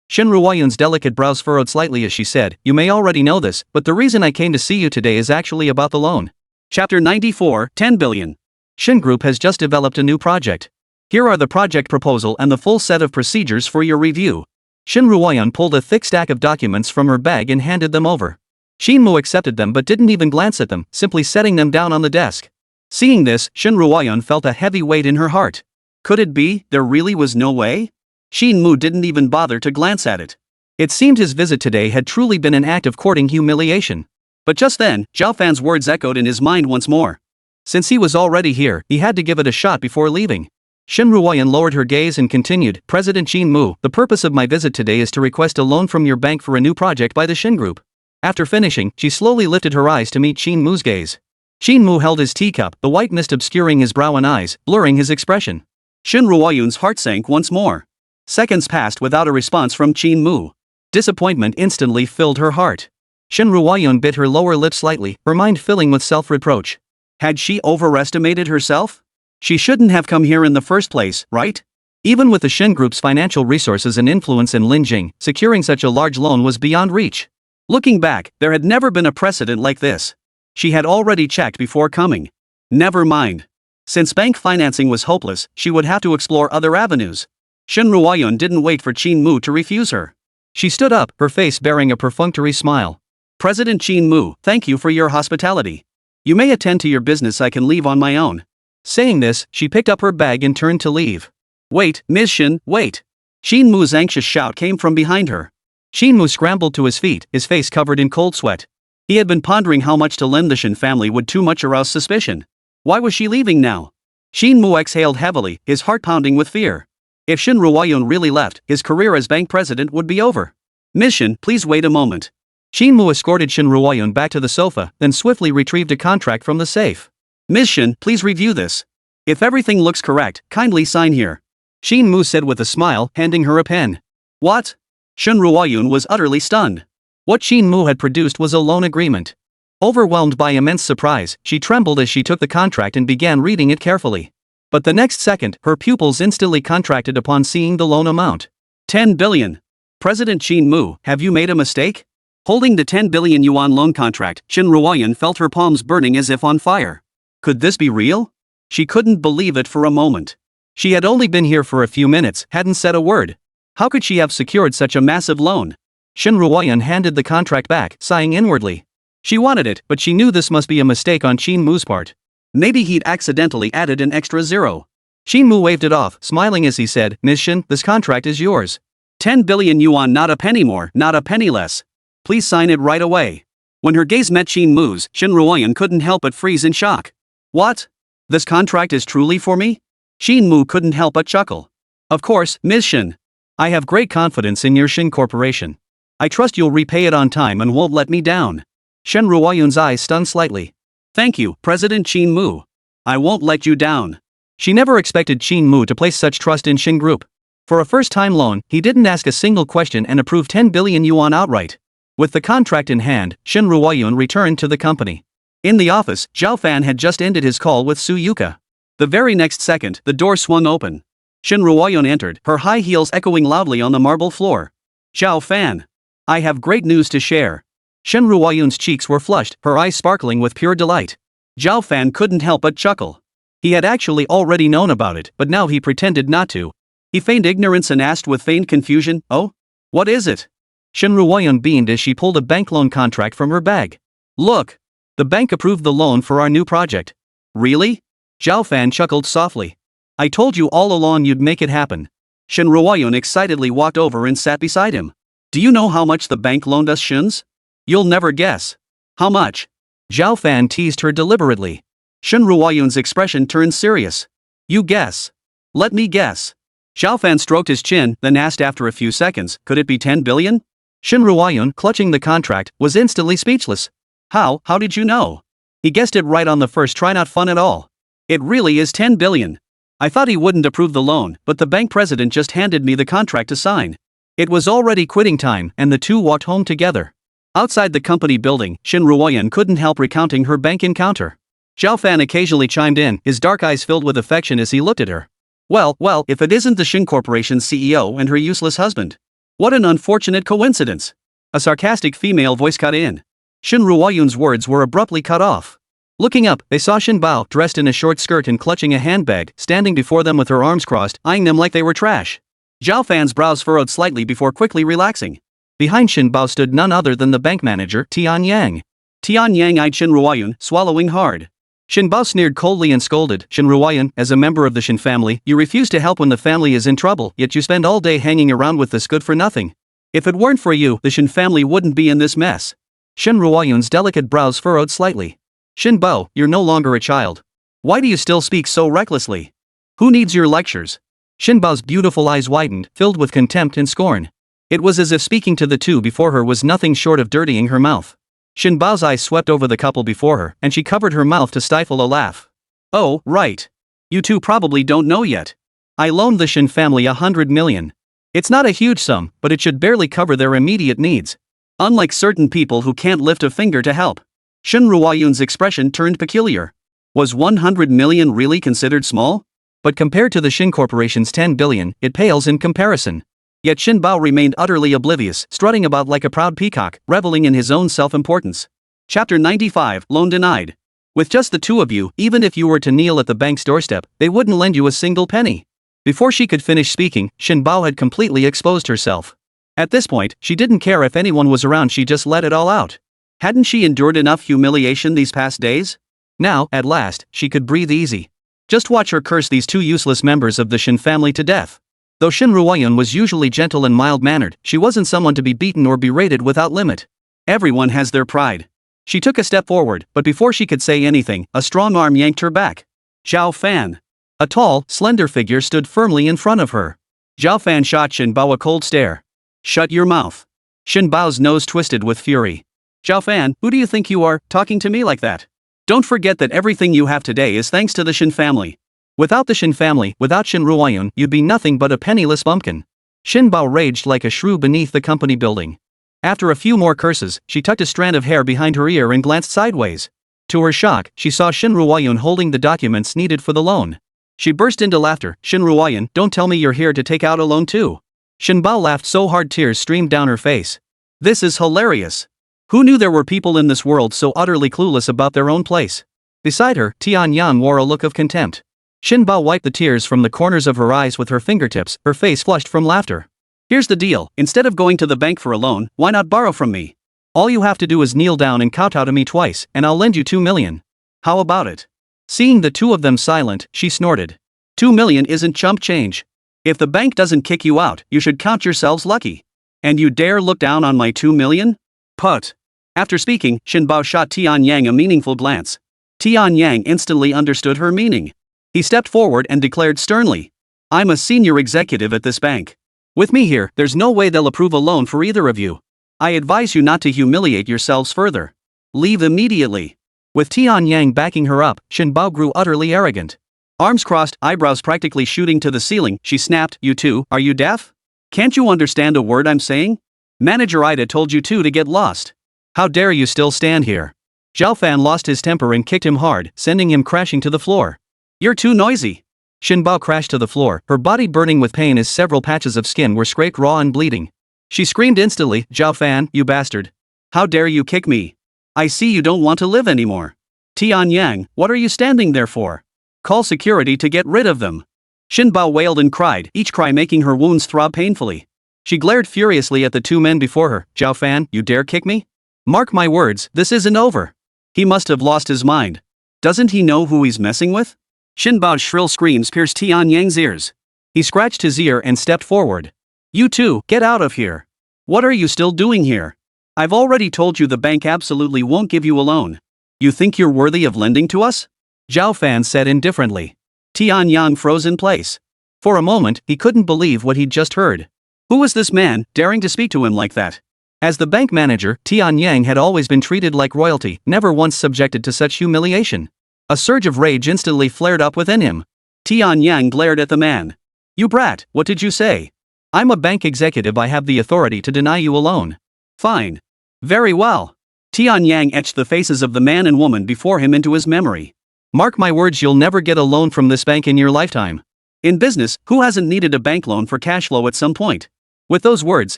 Shin Ruoyan's delicate brows furrowed slightly as she said, you may already know this, but the reason I came to see you today is actually about the loan. Chapter 94, 10 billion. Shin Group has just developed a new project. Here are the project proposal and the full set of procedures for your review. Shin Ruoyan pulled a thick stack of documents from her bag and handed them over. Qin Mu accepted them but didn't even glance at them, simply setting them down on the desk. Seeing this, Shin Ruoyan felt a heavy weight in her heart. Could it be, there really was no way? Qin Mu didn't even bother to glance at it. It seemed his visit today had truly been an act of courting humiliation. But just then, Zhao Fan's words echoed in his mind once more. Since he was already here, he had to give it a shot before leaving. Shin Ruoyan lowered her gaze and continued, President Qin Mu, the purpose of my visit today is to request a loan from your bank for a new project by the Shin Group. After finishing, she slowly lifted her eyes to meet Qin Mu's gaze. Qin Mu held his teacup, the white mist obscuring his brow and eyes, blurring his expression. Shin Ruoyun's heart sank once more. Seconds passed without a response from Qin Mu. Disappointment instantly filled her heart. Shin Ruoyun bit her lower lip slightly, her mind filling with self-reproach. Had she overestimated herself? She shouldn't have come here in the first place, right? Even with the Shin Group's financial resources and influence in Linjing, securing such a large loan was beyond reach. Looking back, there had never been a precedent like this. She had already checked before coming. Never mind. Since bank financing was hopeless, she would have to explore other avenues. Shin Ruoyun didn't wait for Qin Mu to refuse her. She stood up, her face bearing a perfunctory smile. President Qin Mu, thank you for your hospitality. You may attend to your business, I can leave on my own. Saying this, she picked up her bag and turned to leave. Wait, Ms. Shin, wait. Qin Mu's anxious shout came from behind her. Qin Mu scrambled to his feet, his face covered in cold sweat. He had been pondering how much to lend the Shin family would too much arouse suspicion. Why was she leaving now? Qin Mu exhaled heavily, his heart pounding with fear. If Shin Ruoyun really left, his career as bank president would be over. Ms. Shin, please wait a moment. Qin Mu escorted Shin Ruoyun back to the sofa, then swiftly retrieved a contract from the safe. Ms. Shin, please review this. If everything looks correct, kindly sign here. Qin Mu said with a smile, handing her a pen. What? Shin Ruoyun was utterly stunned. What Qin Mu had produced was a loan agreement. Overwhelmed by immense surprise, she trembled as she took the contract and began reading it carefully. But the next second, her pupils instantly contracted upon seeing the loan amount. 10 billion. President Qin Mu, have you made a mistake? Holding the 10 billion yuan loan contract, Shin Ruoyun felt her palms burning as if on fire. Could this be real? She couldn't believe it for a moment. She had only been here for a few minutes, hadn't said a word. How could she have secured such a massive loan? Shin Ruoyun handed the contract back, sighing inwardly. She wanted it, but she knew this must be a mistake on Qin Mu's part. Maybe he'd accidentally added an extra zero. Qin Mu waved it off, smiling as he said, Ms. Shin, this contract is yours. 10 billion yuan, not a penny more, not a penny less. Please sign it right away. When her gaze met Qin Mu's, Shin Ruoyun couldn't help but freeze in shock. What? This contract is truly for me? Qin Mu couldn't help but chuckle. Of course, Ms. Shin. I have great confidence in your Shin Corporation. I trust you'll repay it on time and won't let me down. Shin Ruoyun's eyes stunned slightly. Thank you, President Qin Mu. I won't let you down. She never expected Qin Mu to place such trust in Shin Group. For a first-time loan, he didn't ask a single question and approved 10 billion yuan outright. With the contract in hand, Shin Ruoyun returned to the company. In the office, Zhao Fan had just ended his call with Su Yuka. The very next second, the door swung open. Shin Ruoyun entered, her high heels echoing loudly on the marble floor. Zhao Fan. I have great news to share. Shin Ruoyun's cheeks were flushed, her eyes sparkling with pure delight. Zhao Fan couldn't help but chuckle. He had actually already known about it, but now he pretended not to. He feigned ignorance and asked with feigned confusion, Oh? What is it? Shin Ruoyun beamed as she pulled a bank loan contract from her bag. Look! The bank approved the loan for our new project. Really? Zhao Fan chuckled softly. I told you all along you'd make it happen. Shin Ruoyun excitedly walked over and sat beside him. Do you know how much the bank loaned us, Shins? You'll never guess. How much? Zhao Fan teased her deliberately. Shin Ruoyun's expression turned serious. You guess. Let me guess. Zhao Fan stroked his chin, then asked after a few seconds, could it be 10 billion? Shin Ruoyun, clutching the contract, was instantly speechless. How did you know? He guessed it right on the first try, not fun at all. It really is 10 billion. I thought he wouldn't approve the loan, but the bank president just handed me the contract to sign. It was already quitting time, and the two walked home together. Outside the company building, Shin Ruoyun couldn't help recounting her bank encounter. Zhao Fan occasionally chimed in, his dark eyes filled with affection as he looked at her. Well, if it isn't the Shin Corporation's CEO and her useless husband. What an unfortunate coincidence. A sarcastic female voice cut in. Shin Ruoyun's words were abruptly cut off. Looking up, they saw Shin Bao, dressed in a short skirt and clutching a handbag, standing before them with her arms crossed, eyeing them like they were trash. Zhao Fan's brows furrowed slightly before quickly relaxing. Behind Shin Bao stood none other than the bank manager, Tian Yang. Tian Yang eyed Shin Ruoyun, swallowing hard. Shin Bao sneered coldly and scolded, Shin Ruoyun, as a member of the Shin family, you refuse to help when the family is in trouble, yet you spend all day hanging around with this good-for-nothing. If it weren't for you, the Shin family wouldn't be in this mess. Shin Ruoyun's delicate brows furrowed slightly. Shin Bao, you're no longer a child. Why do you still speak so recklessly? Who needs your lectures? Shin Bao's beautiful eyes widened, filled with contempt and scorn. It was as if speaking to the two before her was nothing short of dirtying her mouth. Shin Bao's eyes swept over the couple before her, and she covered her mouth to stifle a laugh. Oh, right. You two probably don't know yet. I loaned the Shin family 100 million. It's not a huge sum, but it should barely cover their immediate needs. Unlike certain people who can't lift a finger to help. Shin Ruoyun's expression turned peculiar. Was 100 million really considered small? but compared to the Shin Corporation's 10 billion, it pales in comparison. Yet Shin Bao remained utterly oblivious, strutting about like a proud peacock, reveling in his own self-importance. Chapter 95, Loan Denied. With just the two of you, even if you were to kneel at the bank's doorstep, they wouldn't lend you a single penny. Before she could finish speaking, Shin Bao had completely exposed herself. At this point, she didn't care if anyone was around, she just let it all out. Hadn't she endured enough humiliation these past days? Now, at last, she could breathe easy. Just watch her curse these two useless members of the Shin family to death. Though Shin Ruoyun was usually gentle and mild-mannered, she wasn't someone to be beaten or berated without limit. Everyone has their pride. She took a step forward, but before she could say anything, a strong arm yanked her back. Zhao Fan. A tall, slender figure stood firmly in front of her. Zhao Fan shot Shin Bao a cold stare. Shut your mouth. Shin Bao's nose twisted with fury. Zhao Fan, who do you think you are, talking to me like that? Don't forget that everything you have today is thanks to the Shin family. Without the Shin family, without Shin Ruoyun, you'd be nothing but a penniless bumpkin. Shin Bao raged like a shrew beneath the company building. After a few more curses, she tucked a strand of hair behind her ear and glanced sideways. To her shock, she saw Shin Ruoyun holding the documents needed for the loan. She burst into laughter. Shin Ruoyun, don't tell me you're here to take out a loan too. Shin Bao laughed so hard tears streamed down her face. This is hilarious. Who knew there were people in this world so utterly clueless about their own place? Beside her, Tianyang wore a look of contempt. Shin Bao wiped the tears from the corners of her eyes with her fingertips, her face flushed from laughter. Here's the deal, instead of going to the bank for a loan, why not borrow from me? All you have to do is kneel down and kowtow to me twice, and I'll lend you 2 million. How about it? Seeing the two of them silent, she snorted. 2 million isn't chump change. If the bank doesn't kick you out, you should count yourselves lucky. And you dare look down on my 2 million? Put. After speaking, Shin Bao shot Tianyang a meaningful glance. Tianyang instantly understood her meaning. He stepped forward and declared sternly. I'm a senior executive at this bank. With me here, there's no way they'll approve a loan for either of you. I advise you not to humiliate yourselves further. Leave immediately. With Tianyang backing her up, Shin Bao grew utterly arrogant. Arms crossed, eyebrows practically shooting to the ceiling, she snapped, You two, are you deaf? Can't you understand a word I'm saying? Manager Ida told you two to get lost. How dare you still stand here? Zhao Fan lost his temper and kicked him hard, sending him crashing to the floor. You're too noisy. Shin Bao crashed to the floor, her body burning with pain as several patches of skin were scraped raw and bleeding. She screamed instantly, Zhao Fan, you bastard. How dare you kick me? I see you don't want to live anymore. Tianyang, what are you standing there for? Call security to get rid of them. Shin Bao wailed and cried, each cry making her wounds throb painfully. She glared furiously at the two men before her. Zhao Fan, you dare kick me? Mark my words, this isn't over. He must have lost his mind. Doesn't he know who he's messing with? Shin Bao's shrill screams pierced Tianyang's ears. He scratched his ear and stepped forward. You two, get out of here. What are you still doing here? I've already told you the bank absolutely won't give you a loan. You think you're worthy of lending to us? Zhao Fan said indifferently. Tianyang froze in place. For a moment, he couldn't believe what he'd just heard. Who was this man, daring to speak to him like that? As the bank manager, Tianyang had always been treated like royalty, never once subjected to such humiliation. A surge of rage instantly flared up within him. Tianyang glared at the man. You brat, what did you say? I'm a bank executive, I have the authority to deny you a loan. Fine. Very well. Tianyang etched the faces of the man and woman before him into his memory. Mark my words, you'll never get a loan from this bank in your lifetime. In business, who hasn't needed a bank loan for cash flow at some point? With those words,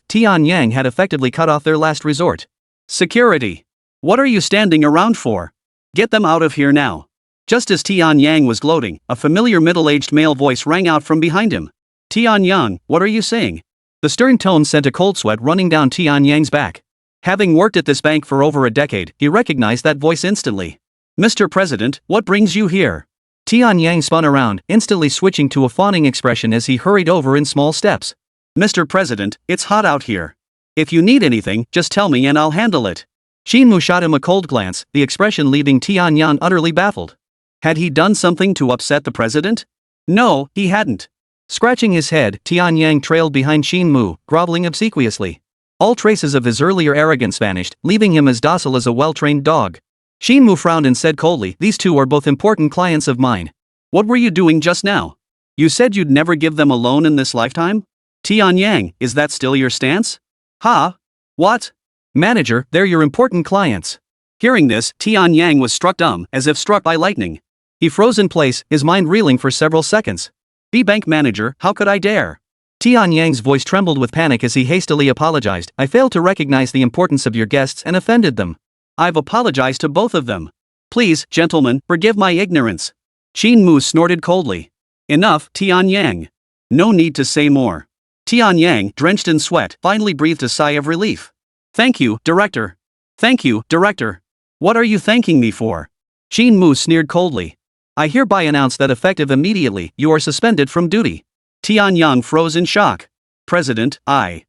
Tianyang had effectively cut off their last resort. Security. What are you standing around for? Get them out of here now. Just as Tianyang was gloating, a familiar middle-aged male voice rang out from behind him. Tianyang, what are you saying? The stern tone sent a cold sweat running down Tianyang's back. Having worked at this bank for over a decade, he recognized that voice instantly. Mr. President, what brings you here? Tianyang spun around, instantly switching to a fawning expression as he hurried over in small steps. Mr. President, it's hot out here. If you need anything, just tell me and I'll handle it. Shinmu shot him a cold glance, the expression leaving Tianyang utterly baffled. Had he done something to upset the president? No, he hadn't. Scratching his head, Tianyang trailed behind Shinmu, groveling obsequiously. All traces of his earlier arrogance vanished, leaving him as docile as a well-trained dog. Shinmu frowned and said coldly, These two are both important clients of mine. What were you doing just now? You said you'd never give them a loan in this lifetime? Tianyang, is that still your stance? Ha? What? Manager, they're your important clients. Hearing this, Tianyang was struck dumb, as if struck by lightning. He froze in place, his mind reeling for several seconds. Be bank manager, how could I dare? Tian Yang's voice trembled with panic as he hastily apologized. I failed to recognize the importance of your guests and offended them. I've apologized to both of them. Please, gentlemen, forgive my ignorance. Qin Mu snorted coldly. Enough, Tian Yang. No need to say more. Tian Yang, drenched in sweat, finally breathed a sigh of relief. Thank you, director. Thank you, director. What are you thanking me for? Qin Mu sneered coldly. I hereby announce that effective immediately, you are suspended from duty. Tian Yang froze in shock. President, I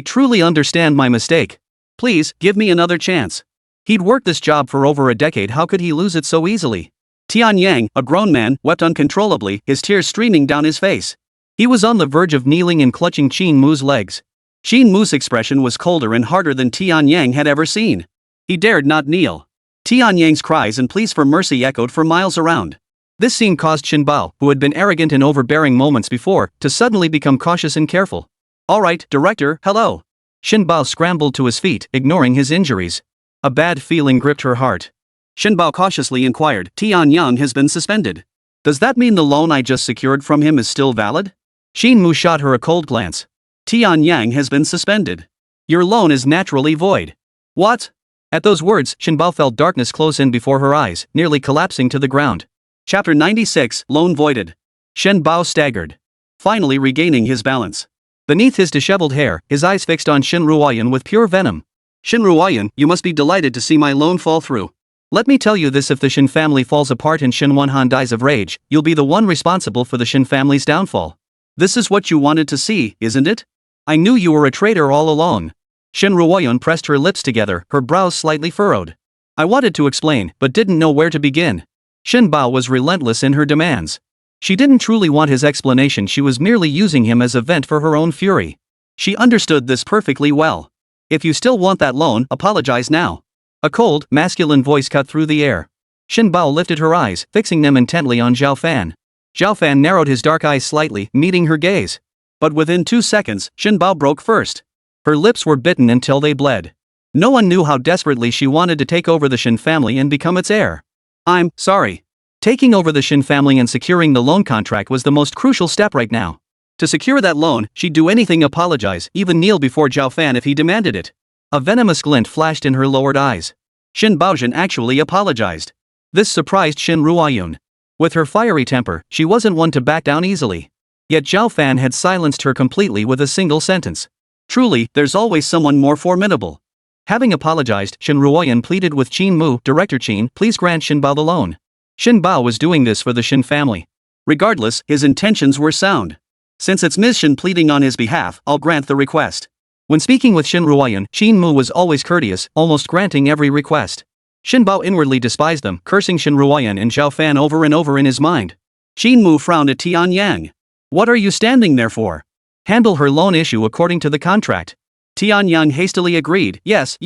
truly understand my mistake. Please, give me another chance. He'd worked this job for over a decade, how could he lose it so easily? Tian Yang, a grown man, wept uncontrollably, his tears streaming down his face. He was on the verge of kneeling and clutching Qin Mu's legs. Qin Mu's expression was colder and harder than Tian Yang had ever seen. He dared not kneel. Tian Yang's cries and pleas for mercy echoed for miles around. This scene caused Shen Bao, who had been arrogant and overbearing moments before, to suddenly become cautious and careful. Alright, director, hello. Shen Bao scrambled to his feet, ignoring his injuries. A bad feeling gripped her heart. Shen Bao cautiously inquired, Tian Yang has been suspended. Does that mean the loan I just secured from him is still valid? Qin Mu shot her a cold glance. Tian Yang has been suspended. Your loan is naturally void. What? At those words, Shen Bao felt darkness close in before her eyes, nearly collapsing to the ground. Chapter 96, Loan Voided. Shen Bao staggered, finally regaining his balance. Beneath his disheveled hair, his eyes fixed on Shen Ruoyan with pure venom. Shen Ruoyan, you must be delighted to see my loan fall through. Let me tell you this, if the Shen family falls apart and Shen Wanhan dies of rage, you'll be the one responsible for the Shen family's downfall. This is what you wanted to see, isn't it? I knew you were a traitor all along. Shen Ruoyan pressed her lips together, her brows slightly furrowed. I wanted to explain, but didn't know where to begin. Shen Bao was relentless in her demands. She didn't truly want his explanation, she was merely using him as a vent for her own fury. She understood this perfectly well. If you still want that loan, apologize now. A cold, masculine voice cut through the air. Shen Bao lifted her eyes, fixing them intently on Zhao Fan. Zhao Fan narrowed his dark eyes slightly, meeting her gaze. But within 2 seconds, Shen Bao broke first. Her lips were bitten until they bled. No one knew how desperately she wanted to take over the Shen family and become its heir. I'm sorry. Taking over the Shen family and securing the loan contract was the most crucial step right now. To secure that loan, she'd do anything, apologize, even kneel before Zhao Fan if he demanded it. A venomous glint flashed in her lowered eyes. Shen Baozhen actually apologized. This surprised Shen Ruoyun. With her fiery temper, she wasn't one to back down easily. Yet Zhao Fan had silenced her completely with a single sentence. Truly, there's always someone more formidable. Having apologized, Shen Ruoyan pleaded with Qin Mu, Director Qin, please grant Shen Bao the loan. Shen Bao was doing this for the Shen family. Regardless, his intentions were sound. Since it's Ms. Shen pleading on his behalf, I'll grant the request. When speaking with Shen Ruoyan, Qin Mu was always courteous, almost granting every request. Shen Bao inwardly despised them, cursing Shen Ruoyan and Zhao Fan over and over in his mind. Qin Mu frowned at Tian Yang. What are you standing there for? Handle her loan issue according to the contract. Tian Yang hastily agreed, yes.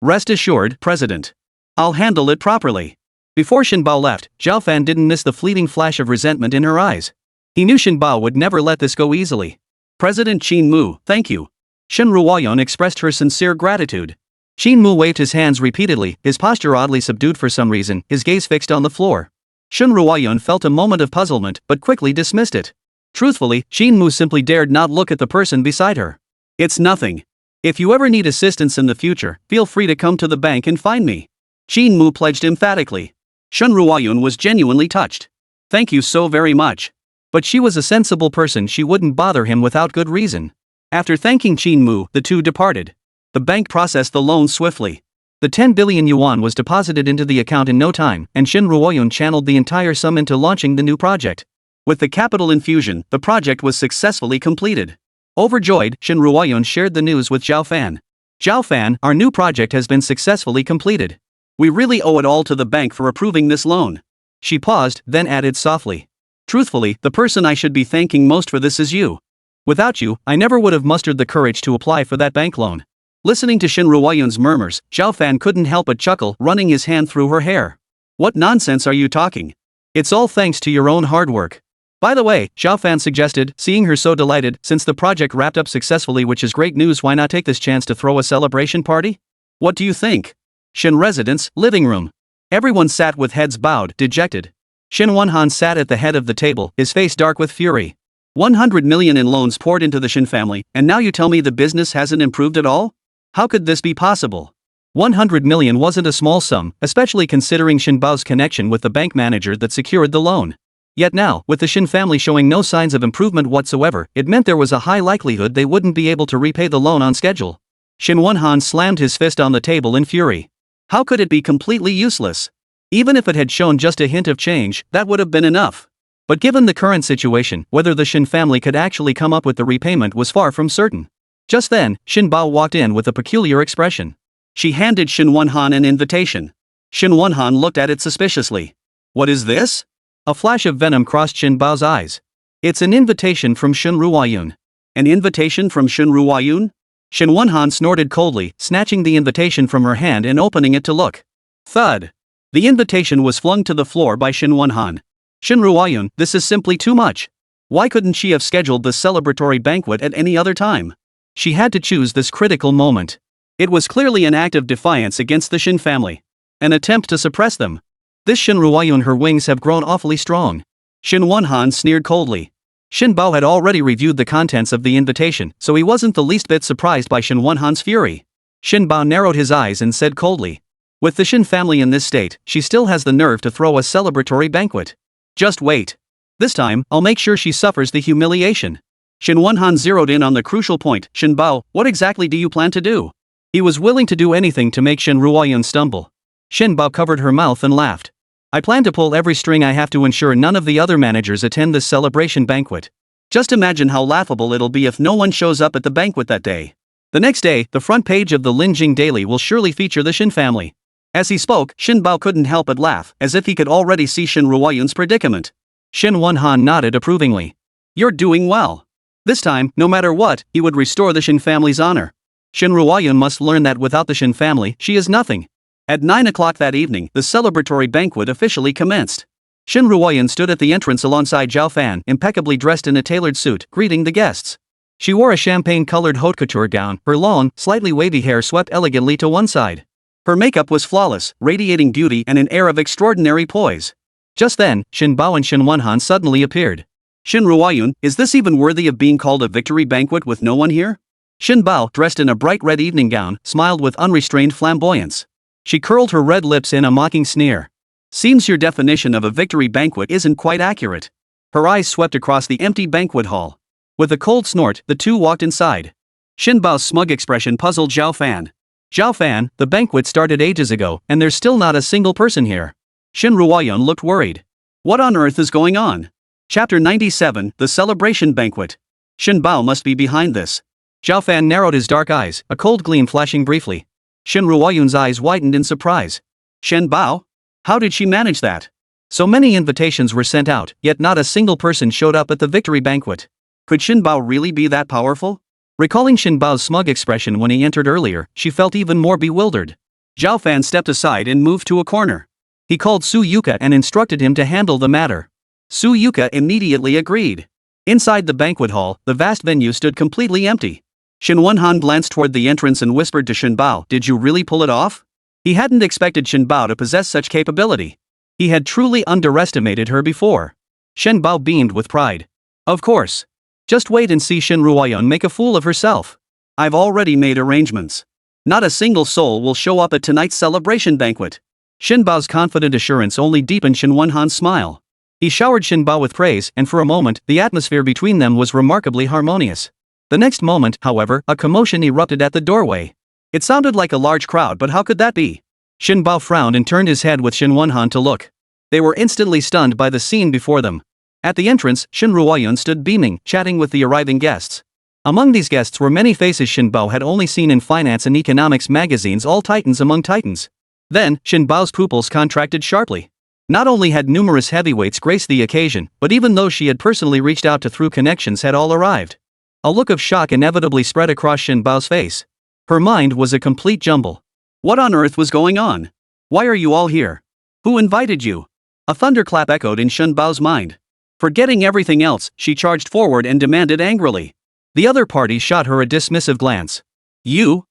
Rest assured, President. I'll handle it properly. Before Shen Bao left, Zhao Fan didn't miss the fleeting flash of resentment in her eyes. He knew Shen Bao would never let this go easily. President Qin Mu, thank you. Shen Ruoyan expressed her sincere gratitude. Qin Mu waved his hands repeatedly, his posture oddly subdued for some reason, his gaze fixed on the floor. Shen Ruoyan felt a moment of puzzlement, but quickly dismissed it. Truthfully, Qin Mu simply dared not look at the person beside her. It's nothing. If you ever need assistance in the future, feel free to come to the bank and find me. Qin Mu pledged emphatically. Shen Ruoyan was genuinely touched. Thank you so very much. But she was a sensible person, she wouldn't bother him without good reason. After thanking Qin Mu, the two departed. The bank processed the loan swiftly. The 10 billion yuan was deposited into the account in no time, and Shen Ruoyan channeled the entire sum into launching the new project. With the capital infusion, the project was successfully completed. Overjoyed, Shen Ruoyan shared the news with Zhao Fan. Zhao Fan, our new project has been successfully completed. We really owe it all to the bank for approving this loan. She paused, then added softly. Truthfully, the person I should be thanking most for this is you. Without you, I never would have mustered the courage to apply for that bank loan. Listening to Shen Ruoyan's murmurs, Zhao Fan couldn't help but chuckle, running his hand through her hair. What nonsense are you talking? It's all thanks to your own hard work. By the way, Zhao Fan suggested, seeing her so delighted, since the project wrapped up successfully, which is great news, why not take this chance to throw a celebration party? What do you think? Shen residence, living room. Everyone sat with heads bowed, dejected. Shin Wonhan sat at the head of the table, his face dark with fury. 100 million in loans poured into the Shin family, and now you tell me the business hasn't improved at all? How could this be possible? 100 million wasn't a small sum, especially considering Shin Bao's connection with the bank manager that secured the loan. Yet now, with the Shin family showing no signs of improvement whatsoever, it meant there was a high likelihood they wouldn't be able to repay the loan on schedule. Shin Wonhan slammed his fist on the table in fury. How could it be completely useless? Even if it had shown just a hint of change, that would have been enough. But given the current situation, whether the Shin family could actually come up with the repayment was far from certain. Just then, Shin Bao walked in with a peculiar expression. She handed Shin Wonhan an invitation. Shin Wonhan looked at it suspiciously. What is this? A flash of venom crossed Shin Bao's eyes. It's an invitation from Shin Ruoyun. An invitation from Shin Ruoyun? Shin Wonhan snorted coldly, snatching the invitation from her hand and opening it to look. Thud. The invitation was flung to the floor by Shin Wonhan. Shin Ruoyun, this is simply too much. Why couldn't she have scheduled the celebratory banquet at any other time? She had to choose this critical moment. It was clearly an act of defiance against the Shin family. An attempt to suppress them. This Shin Ruoyun, her wings have grown awfully strong. Shin Wonhan sneered coldly. Shin Bao had already reviewed the contents of the invitation, so he wasn't the least bit surprised by Shin Wonhan's fury. Shin Bao narrowed his eyes and said coldly. With the Shin family in this state, she still has the nerve to throw a celebratory banquet. Just wait. This time, I'll make sure she suffers the humiliation. Shin Wonhan zeroed in on the crucial point. Shin Bao, what exactly do you plan to do? He was willing to do anything to make Shin Ruoyun stumble. Shin Bao covered her mouth and laughed. I plan to pull every string I have to ensure none of the other managers attend this celebration banquet. Just imagine how laughable it'll be if no one shows up at the banquet that day. The next day, the front page of the Linjing Daily will surely feature the Shin family. As he spoke, Shin Bao couldn't help but laugh, as if he could already see Shin Ruoyun's predicament. Shin Wonhan nodded approvingly. You're doing well. This time, no matter what, he would restore the Shin family's honor. Shin Ruoyun must learn that without the Shin family, she is nothing. At 9 o'clock that evening, the celebratory banquet officially commenced. Shin Ruoyun stood at the entrance alongside Zhao Fan, impeccably dressed in a tailored suit, greeting the guests. She wore a champagne-colored haute couture gown, her long, slightly wavy hair swept elegantly to one side. Her makeup was flawless, radiating beauty and an air of extraordinary poise. Just then, Shin Bao and Shin Wonhan suddenly appeared. Shin Ruoyun, is this even worthy of being called a victory banquet with no one here? Shin Bao, dressed in a bright red evening gown, smiled with unrestrained flamboyance. She curled her red lips in a mocking sneer. Seems your definition of a victory banquet isn't quite accurate. Her eyes swept across the empty banquet hall. With a cold snort, the two walked inside. Shin Bao's smug expression puzzled Zhao Fan. Zhao Fan, the banquet started ages ago, and there's still not a single person here. Shin Ruoyun looked worried. What on earth is going on? Chapter 97, The Celebration Banquet. Shin Bao must be behind this. Zhao Fan narrowed his dark eyes, a cold gleam flashing briefly. Shin Ruoyun's eyes widened in surprise. Shin Bao? How did she manage that? So many invitations were sent out, yet not a single person showed up at the victory banquet. Could Shin Bao really be that powerful? Recalling Shin Bao's smug expression when he entered earlier, she felt even more bewildered. Zhao Fan stepped aside and moved to a corner. He called Su Yuka and instructed him to handle the matter. Su Yuka immediately agreed. Inside the banquet hall, the vast venue stood completely empty. Shin Wonhan glanced toward the entrance and whispered to Shin Bao, did you really pull it off? He hadn't expected Shin Bao to possess such capability. He had truly underestimated her before. Shin Bao beamed with pride. Of course. Just wait and see Shin Ruoyun make a fool of herself. I've already made arrangements. Not a single soul will show up at tonight's celebration banquet. Shin Bao's confident assurance only deepened Shin Wonhan's smile. He showered Shin Bao with praise, and for a moment, the atmosphere between them was remarkably harmonious. The next moment, however, a commotion erupted at the doorway. It sounded like a large crowd, but how could that be? Shin Bao frowned and turned his head with Shin Wonhan to look. They were instantly stunned by the scene before them. At the entrance, Shin Ruoyun stood beaming, chatting with the arriving guests. Among these guests were many faces Shin Bao had only seen in finance and economics magazines, all titans among titans. Then, Shin Bao's pupils contracted sharply. Not only had numerous heavyweights graced the occasion, but even those she had personally reached out to through connections had all arrived. A look of shock inevitably spread across Shin Bao's face. Her mind was a complete jumble. What on earth was going on? Why are you all here? Who invited you? A thunderclap echoed in Shin Bao's mind. Forgetting everything else, she charged forward and demanded angrily. The other party shot her a dismissive glance. You're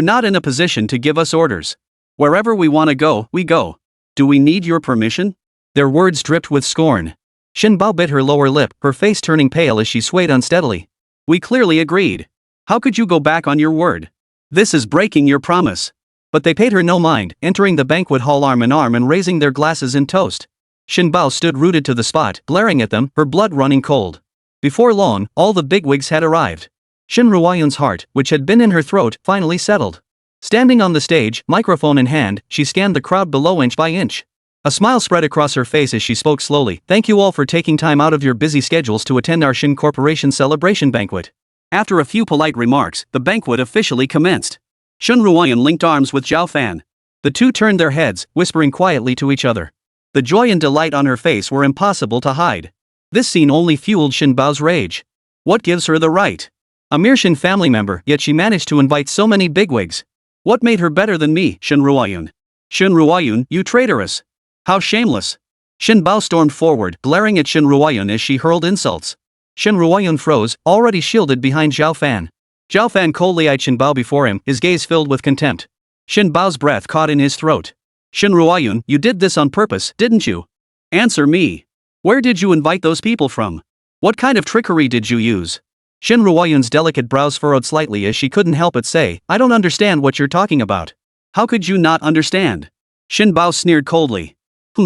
not in a position to give us orders. Wherever we want to go, we go. Do we need your permission? Their words dripped with scorn. Shin Bao bit her lower lip, her face turning pale as she swayed unsteadily. We clearly agreed. How could you go back on your word? This is breaking your promise. But they paid her no mind, entering the banquet hall arm in arm and raising their glasses in toast. Shin Bao stood rooted to the spot, glaring at them, her blood running cold. Before long, all the bigwigs had arrived. Shin Ruoyun's heart, which had been in her throat, finally settled. Standing on the stage, microphone in hand, she scanned the crowd below inch by inch. A smile spread across her face as she spoke slowly. Thank you all for taking time out of your busy schedules to attend our Shin Corporation celebration banquet. After a few polite remarks, the banquet officially commenced. Shin Ruoyun linked arms with Zhao Fan. The two turned their heads, whispering quietly to each other. The joy and delight on her face were impossible to hide. This scene only fueled Shin Bao's rage. What gives her the right? A mere Shin family member, yet she managed to invite so many bigwigs. What made her better than me, Shin Ruoyun? Shin Ruoyun, you traitoress! How shameless! Shin Bao stormed forward, glaring at Shin Ruoyun as she hurled insults. Shin Ruoyun froze, already shielded behind Zhao Fan. Zhao Fan coldly eyed Shin Bao before him, his gaze filled with contempt. Shin Bao's breath caught in his throat. Shin Ruoyun, you did this on purpose, didn't you? Answer me. Where did you invite those people from? What kind of trickery did you use? Shin Ruoyun's delicate brows furrowed slightly as she couldn't help but say, I don't understand what you're talking about. How could you not understand? Shin Bao sneered coldly.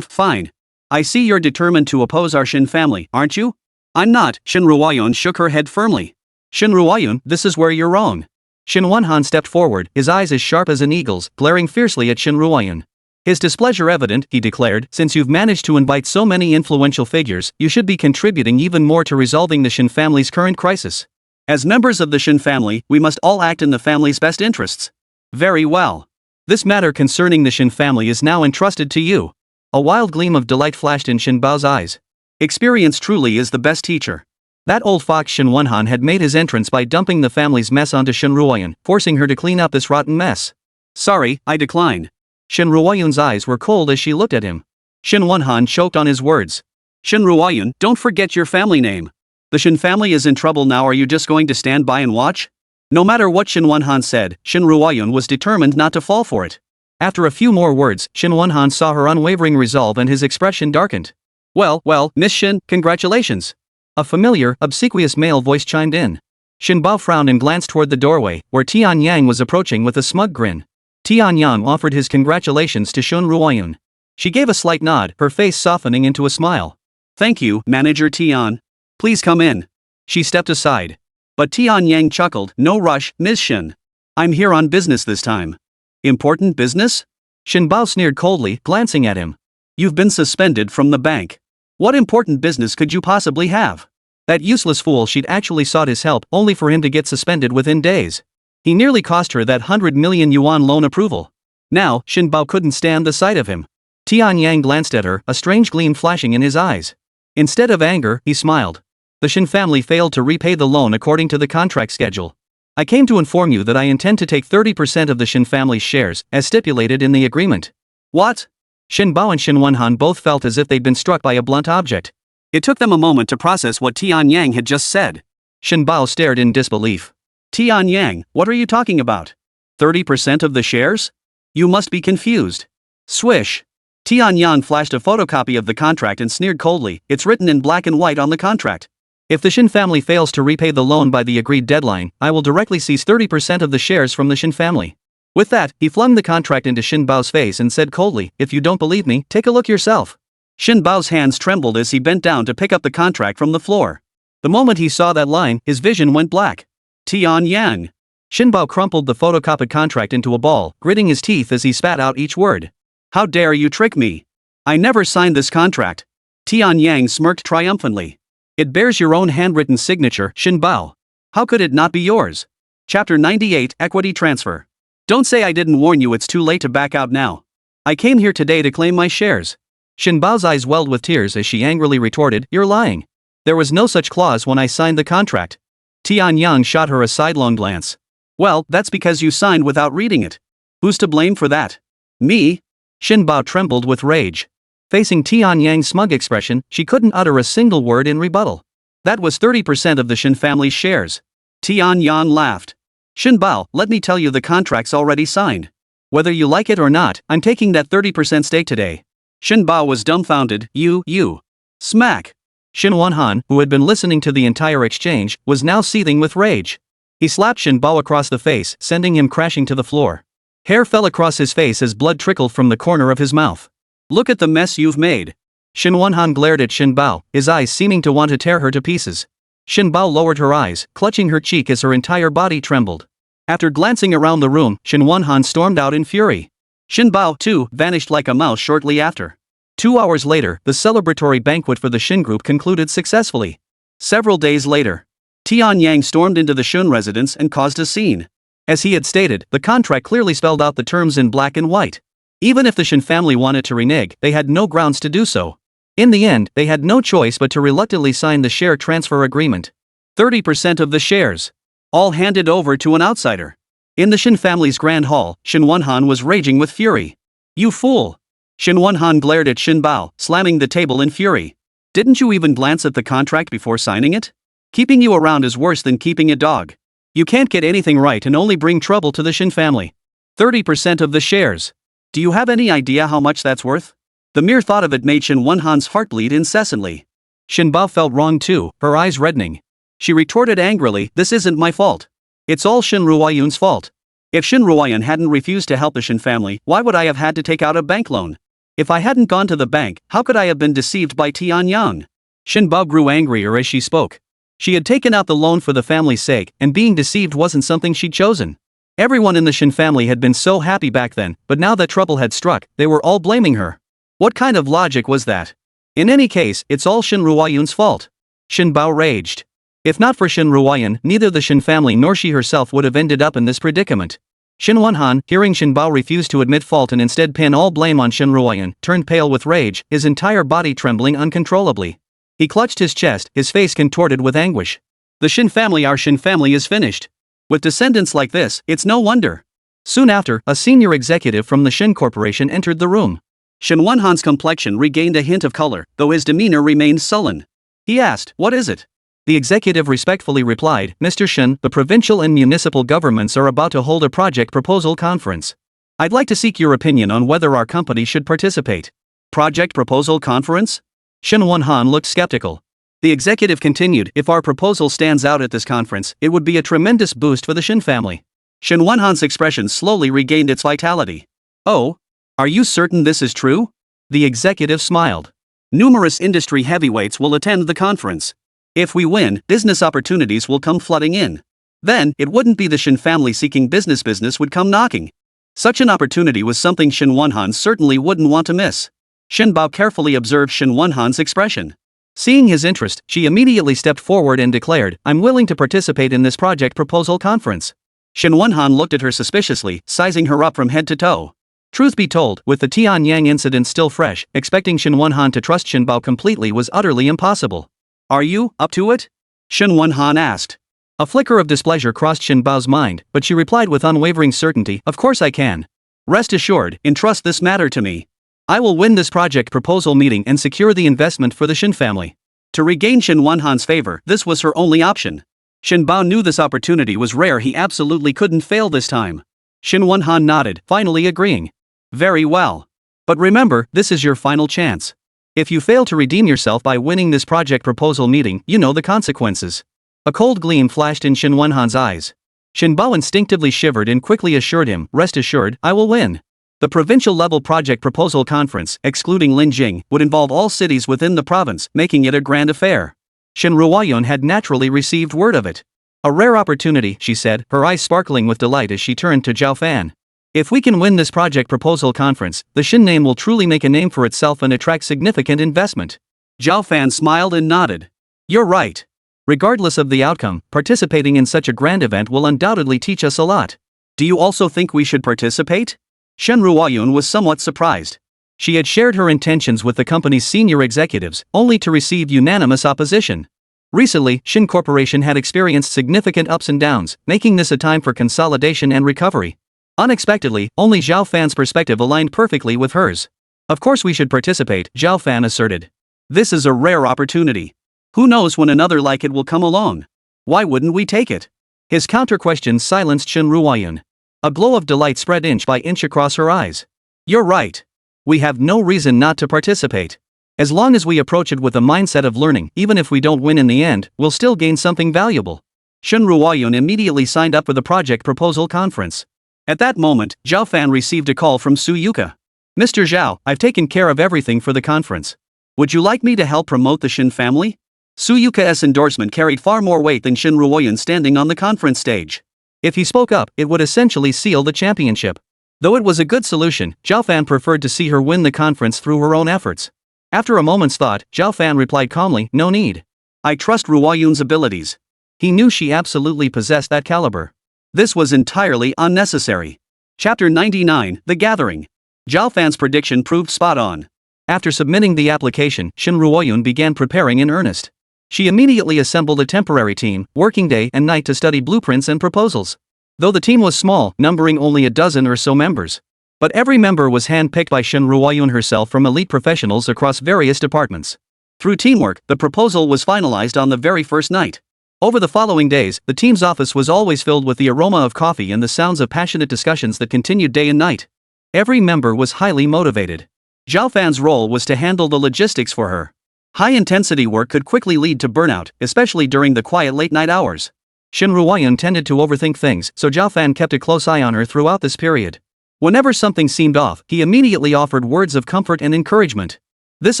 Fine. I see you're determined to oppose our Shin family, aren't you? I'm not. Shin Ruoyun shook her head firmly. Shin Ruoyun, this is where you're wrong. Shin Wonhan stepped forward, his eyes as sharp as an eagle's, glaring fiercely at Shin Ruoyun. His displeasure evident, he declared, since you've managed to invite so many influential figures, you should be contributing even more to resolving the Shin family's current crisis. As members of the Shin family, we must all act in the family's best interests. Very well. This matter concerning the Shin family is now entrusted to you. A wild gleam of delight flashed in Shin Bao's eyes. Experience truly is the best teacher. That old fox Shin Wonhan had made his entrance by dumping the family's mess onto Shin Ruoyun, forcing her to clean up this rotten mess. Sorry, I decline. Shin Ruoyun's eyes were cold as she looked at him. Shin Wonhan choked on his words. Shin Ruoyun, don't forget your family name. The Shin family is in trouble now. Are you just going to stand by and watch? No matter what Shin Wonhan said, Shin Ruoyun was determined not to fall for it. After a few more words, Shin Wonhan saw her unwavering resolve and his expression darkened. Well, Miss Shin, congratulations. A familiar, obsequious male voice chimed in. Shin Bao frowned and glanced toward the doorway, where Tian Yang was approaching with a smug grin. Tian Yang offered his congratulations to Shin Ruoyun. She gave a slight nod, her face softening into a smile. Thank you, Manager Tian. Please come in. She stepped aside. But Tian Yang chuckled, no rush, Ms. Shin. I'm here on business this time. Important business? Shin Bao sneered coldly, glancing at him. You've been suspended from the bank. What important business could you possibly have? That useless fool she'd actually sought his help, only for him to get suspended within days. He nearly cost her that 100 million yuan loan approval. Now, Shin Bao couldn't stand the sight of him. Tian Yang glanced at her, a strange gleam flashing in his eyes. Instead of anger, he smiled. The Shin family failed to repay the loan according to the contract schedule. I came to inform you that I intend to take 30% of the Shin family's shares, as stipulated in the agreement. What? Shin Bao and Shin Wonhan both felt as if they'd been struck by a blunt object. It took them a moment to process what Tian Yang had just said. Shin Bao stared in disbelief. Tian Yang, what are you talking about? 30% of the shares? You must be confused. Swish. Tian Yang flashed a photocopy of the contract and sneered coldly, it's written in black and white on the contract. If the Shin family fails to repay the loan by the agreed deadline, I will directly seize 30% of the shares from the Shin family. With that, he flung the contract into Shin Bao's face and said coldly, if you don't believe me, take a look yourself. Shin Bao's hands trembled as he bent down to pick up the contract from the floor. The moment he saw that line, his vision went black. Tian Yang. Shin Bao crumpled the photocopied contract into a ball, gritting his teeth as he spat out each word. How dare you trick me? I never signed this contract. Tian Yang smirked triumphantly. It bears your own handwritten signature, Shin Bao. How could it not be yours? Chapter 98, Equity Transfer. Don't say I didn't warn you, it's too late to back out now. I came here today to claim my shares. Shin Bao's eyes welled with tears as she angrily retorted, you're lying. There was no such clause when I signed the contract. Tian Yang shot her a sidelong glance. Well, that's because you signed without reading it. Who's to blame for that? Me? Shin Bao trembled with rage. Facing Tian Yang's smug expression, she couldn't utter a single word in rebuttal. That was 30% of the Shin family's shares. Tian Yang laughed. Shin Bao, let me tell you, the contract's already signed. Whether you like it or not, I'm taking that 30% stake today. Shin Bao was dumbfounded. You. Smack. Shin Wanhan, who had been listening to the entire exchange, was now seething with rage. He slapped Shin Bao across the face, sending him crashing to the floor. Hair fell across his face as blood trickled from the corner of his mouth. Look at the mess you've made. Shin Wanhan glared at Shin Bao, his eyes seeming to want to tear her to pieces. Shin Bao lowered her eyes, clutching her cheek as her entire body trembled. After glancing around the room, Shin Wanhan stormed out in fury. Shin Bao, too, vanished like a mouse shortly after. 2 hours later, the celebratory banquet for the Shin group concluded successfully. Several days later, Tian Yang stormed into the Shun residence and caused a scene. As he had stated, the contract clearly spelled out the terms in black and white. Even if the Shin family wanted to renege, they had no grounds to do so. In the end, they had no choice but to reluctantly sign the share transfer agreement. 30% of the shares, all handed over to an outsider. In the Shin family's grand hall, Shin Wanhan was raging with fury. You fool! Shin Wanhan glared at Shin Bao, slamming the table in fury. Didn't you even glance at the contract before signing it? Keeping you around is worse than keeping a dog. You can't get anything right and only bring trouble to the Shin family. 30% of the shares. Do you have any idea how much that's worth? The mere thought of it made Shin Wanhan's heart bleed incessantly. Shin Bao felt wrong too, her eyes reddening. She retorted angrily, this isn't my fault. It's all Shin Ruoyun's fault. If Shin Ruoyun hadn't refused to help the Shin family, why would I have had to take out a bank loan? If I hadn't gone to the bank, how could I have been deceived by Tian Yang? Shin Bao grew angrier as she spoke. She had taken out the loan for the family's sake, and being deceived wasn't something she'd chosen. Everyone in the Shin family had been so happy back then, but now that trouble had struck, they were all blaming her. What kind of logic was that? In any case, it's all Shin Ruoyun's fault. Shin Bao raged. If not for Shin Ruoyun, neither the Shin family nor she herself would have ended up in this predicament. Shin Wanhan, hearing Shin Bao refuse to admit fault and instead pin all blame on Shin Ruoyun, turned pale with rage, his entire body trembling uncontrollably. He clutched his chest, his face contorted with anguish. The Shin family, our Shin family is finished. With descendants like this, it's no wonder. Soon after, a senior executive from the Shin Corporation entered the room. Shin Wanhan's complexion regained a hint of color, though his demeanor remained sullen. He asked, what is it? The executive respectfully replied, Mr. Shin, the provincial and municipal governments are about to hold a project proposal conference. I'd like to seek your opinion on whether our company should participate. Project proposal conference? Shin Wanhan looked skeptical. The executive continued, if our proposal stands out at this conference, it would be a tremendous boost for the Shin family. Shin Wanhan's expression slowly regained its vitality. Oh? Are you certain this is true? The executive smiled. Numerous industry heavyweights will attend the conference. If we win, business opportunities will come flooding in. Then, it wouldn't be the Shin family seeking business would come knocking. Such an opportunity was something Shin Wanhan certainly wouldn't want to miss. Shin Bao carefully observed Shin Wanhan's expression. Seeing his interest, she immediately stepped forward and declared, I'm willing to participate in this project proposal conference. Shin Wanhan looked at her suspiciously, sizing her up from head to toe. Truth be told, with the Tian Yang incident still fresh, expecting Shin Wanhan to trust Shin Bao completely was utterly impossible. Are you up to it? Shin Wanhan asked. A flicker of displeasure crossed Shin Bao's mind, but she replied with unwavering certainty, of course I can. Rest assured, entrust this matter to me. I will win this project proposal meeting and secure the investment for the Shin family. To regain Shin Wanhan's favor, this was her only option. Shin Bao knew this opportunity was rare, he absolutely couldn't fail this time. Shin Wanhan nodded, finally agreeing. Very well. But remember, this is your final chance. If you fail to redeem yourself by winning this project proposal meeting, you know the consequences. A cold gleam flashed in Shin Wanhan's eyes. Shin Bao instinctively shivered and quickly assured him, rest assured, I will win. The provincial-level project proposal conference, excluding Linjing, would involve all cities within the province, making it a grand affair. Shin Ruoyun had naturally received word of it. A rare opportunity, she said, her eyes sparkling with delight as she turned to Zhao Fan. If we can win this project proposal conference, the Shin name will truly make a name for itself and attract significant investment. Zhao Fan smiled and nodded. You're right. Regardless of the outcome, participating in such a grand event will undoubtedly teach us a lot. Do you also think we should participate? Shin Ruoyun was somewhat surprised. She had shared her intentions with the company's senior executives, only to receive unanimous opposition. Recently, Shin Corporation had experienced significant ups and downs, making this a time for consolidation and recovery. Unexpectedly, only Zhao Fan's perspective aligned perfectly with hers. Of course we should participate, Zhao Fan asserted. This is a rare opportunity. Who knows when another like it will come along? Why wouldn't we take it? His counter-question silenced Shin Ruoyun. A glow of delight spread inch by inch across her eyes. You're right. We have no reason not to participate. As long as we approach it with a mindset of learning, even if we don't win in the end, we'll still gain something valuable. Shin Ruoyun immediately signed up for the project proposal conference. At that moment, Zhao Fan received a call from Su Yuka. Mr. Zhao, I've taken care of everything for the conference. Would you like me to help promote the Shin family? Su Yuka's endorsement carried far more weight than Shin Ruoyun standing on the conference stage. If he spoke up, it would essentially seal the championship. Though it was a good solution, Zhao Fan preferred to see her win the conference through her own efforts. After a moment's thought, Zhao Fan replied calmly, no need. I trust Ruoyun's abilities. He knew she absolutely possessed that caliber. This was entirely unnecessary. Chapter 99, The Gathering. Zhao Fan's prediction proved spot on. After submitting the application, Shin Ruoyun began preparing in earnest. She immediately assembled a temporary team, working day and night to study blueprints and proposals. Though the team was small, numbering only a dozen or so members. But every member was hand-picked by Shin Ruoyun herself from elite professionals across various departments. Through teamwork, the proposal was finalized on the very first night. Over the following days, the team's office was always filled with the aroma of coffee and the sounds of passionate discussions that continued day and night. Every member was highly motivated. Zhao Fan's role was to handle the logistics for her. High-intensity work could quickly lead to burnout, especially during the quiet late-night hours. Shin Ruoyun tended to overthink things, so Zhao Fan kept a close eye on her throughout this period. Whenever something seemed off, he immediately offered words of comfort and encouragement. This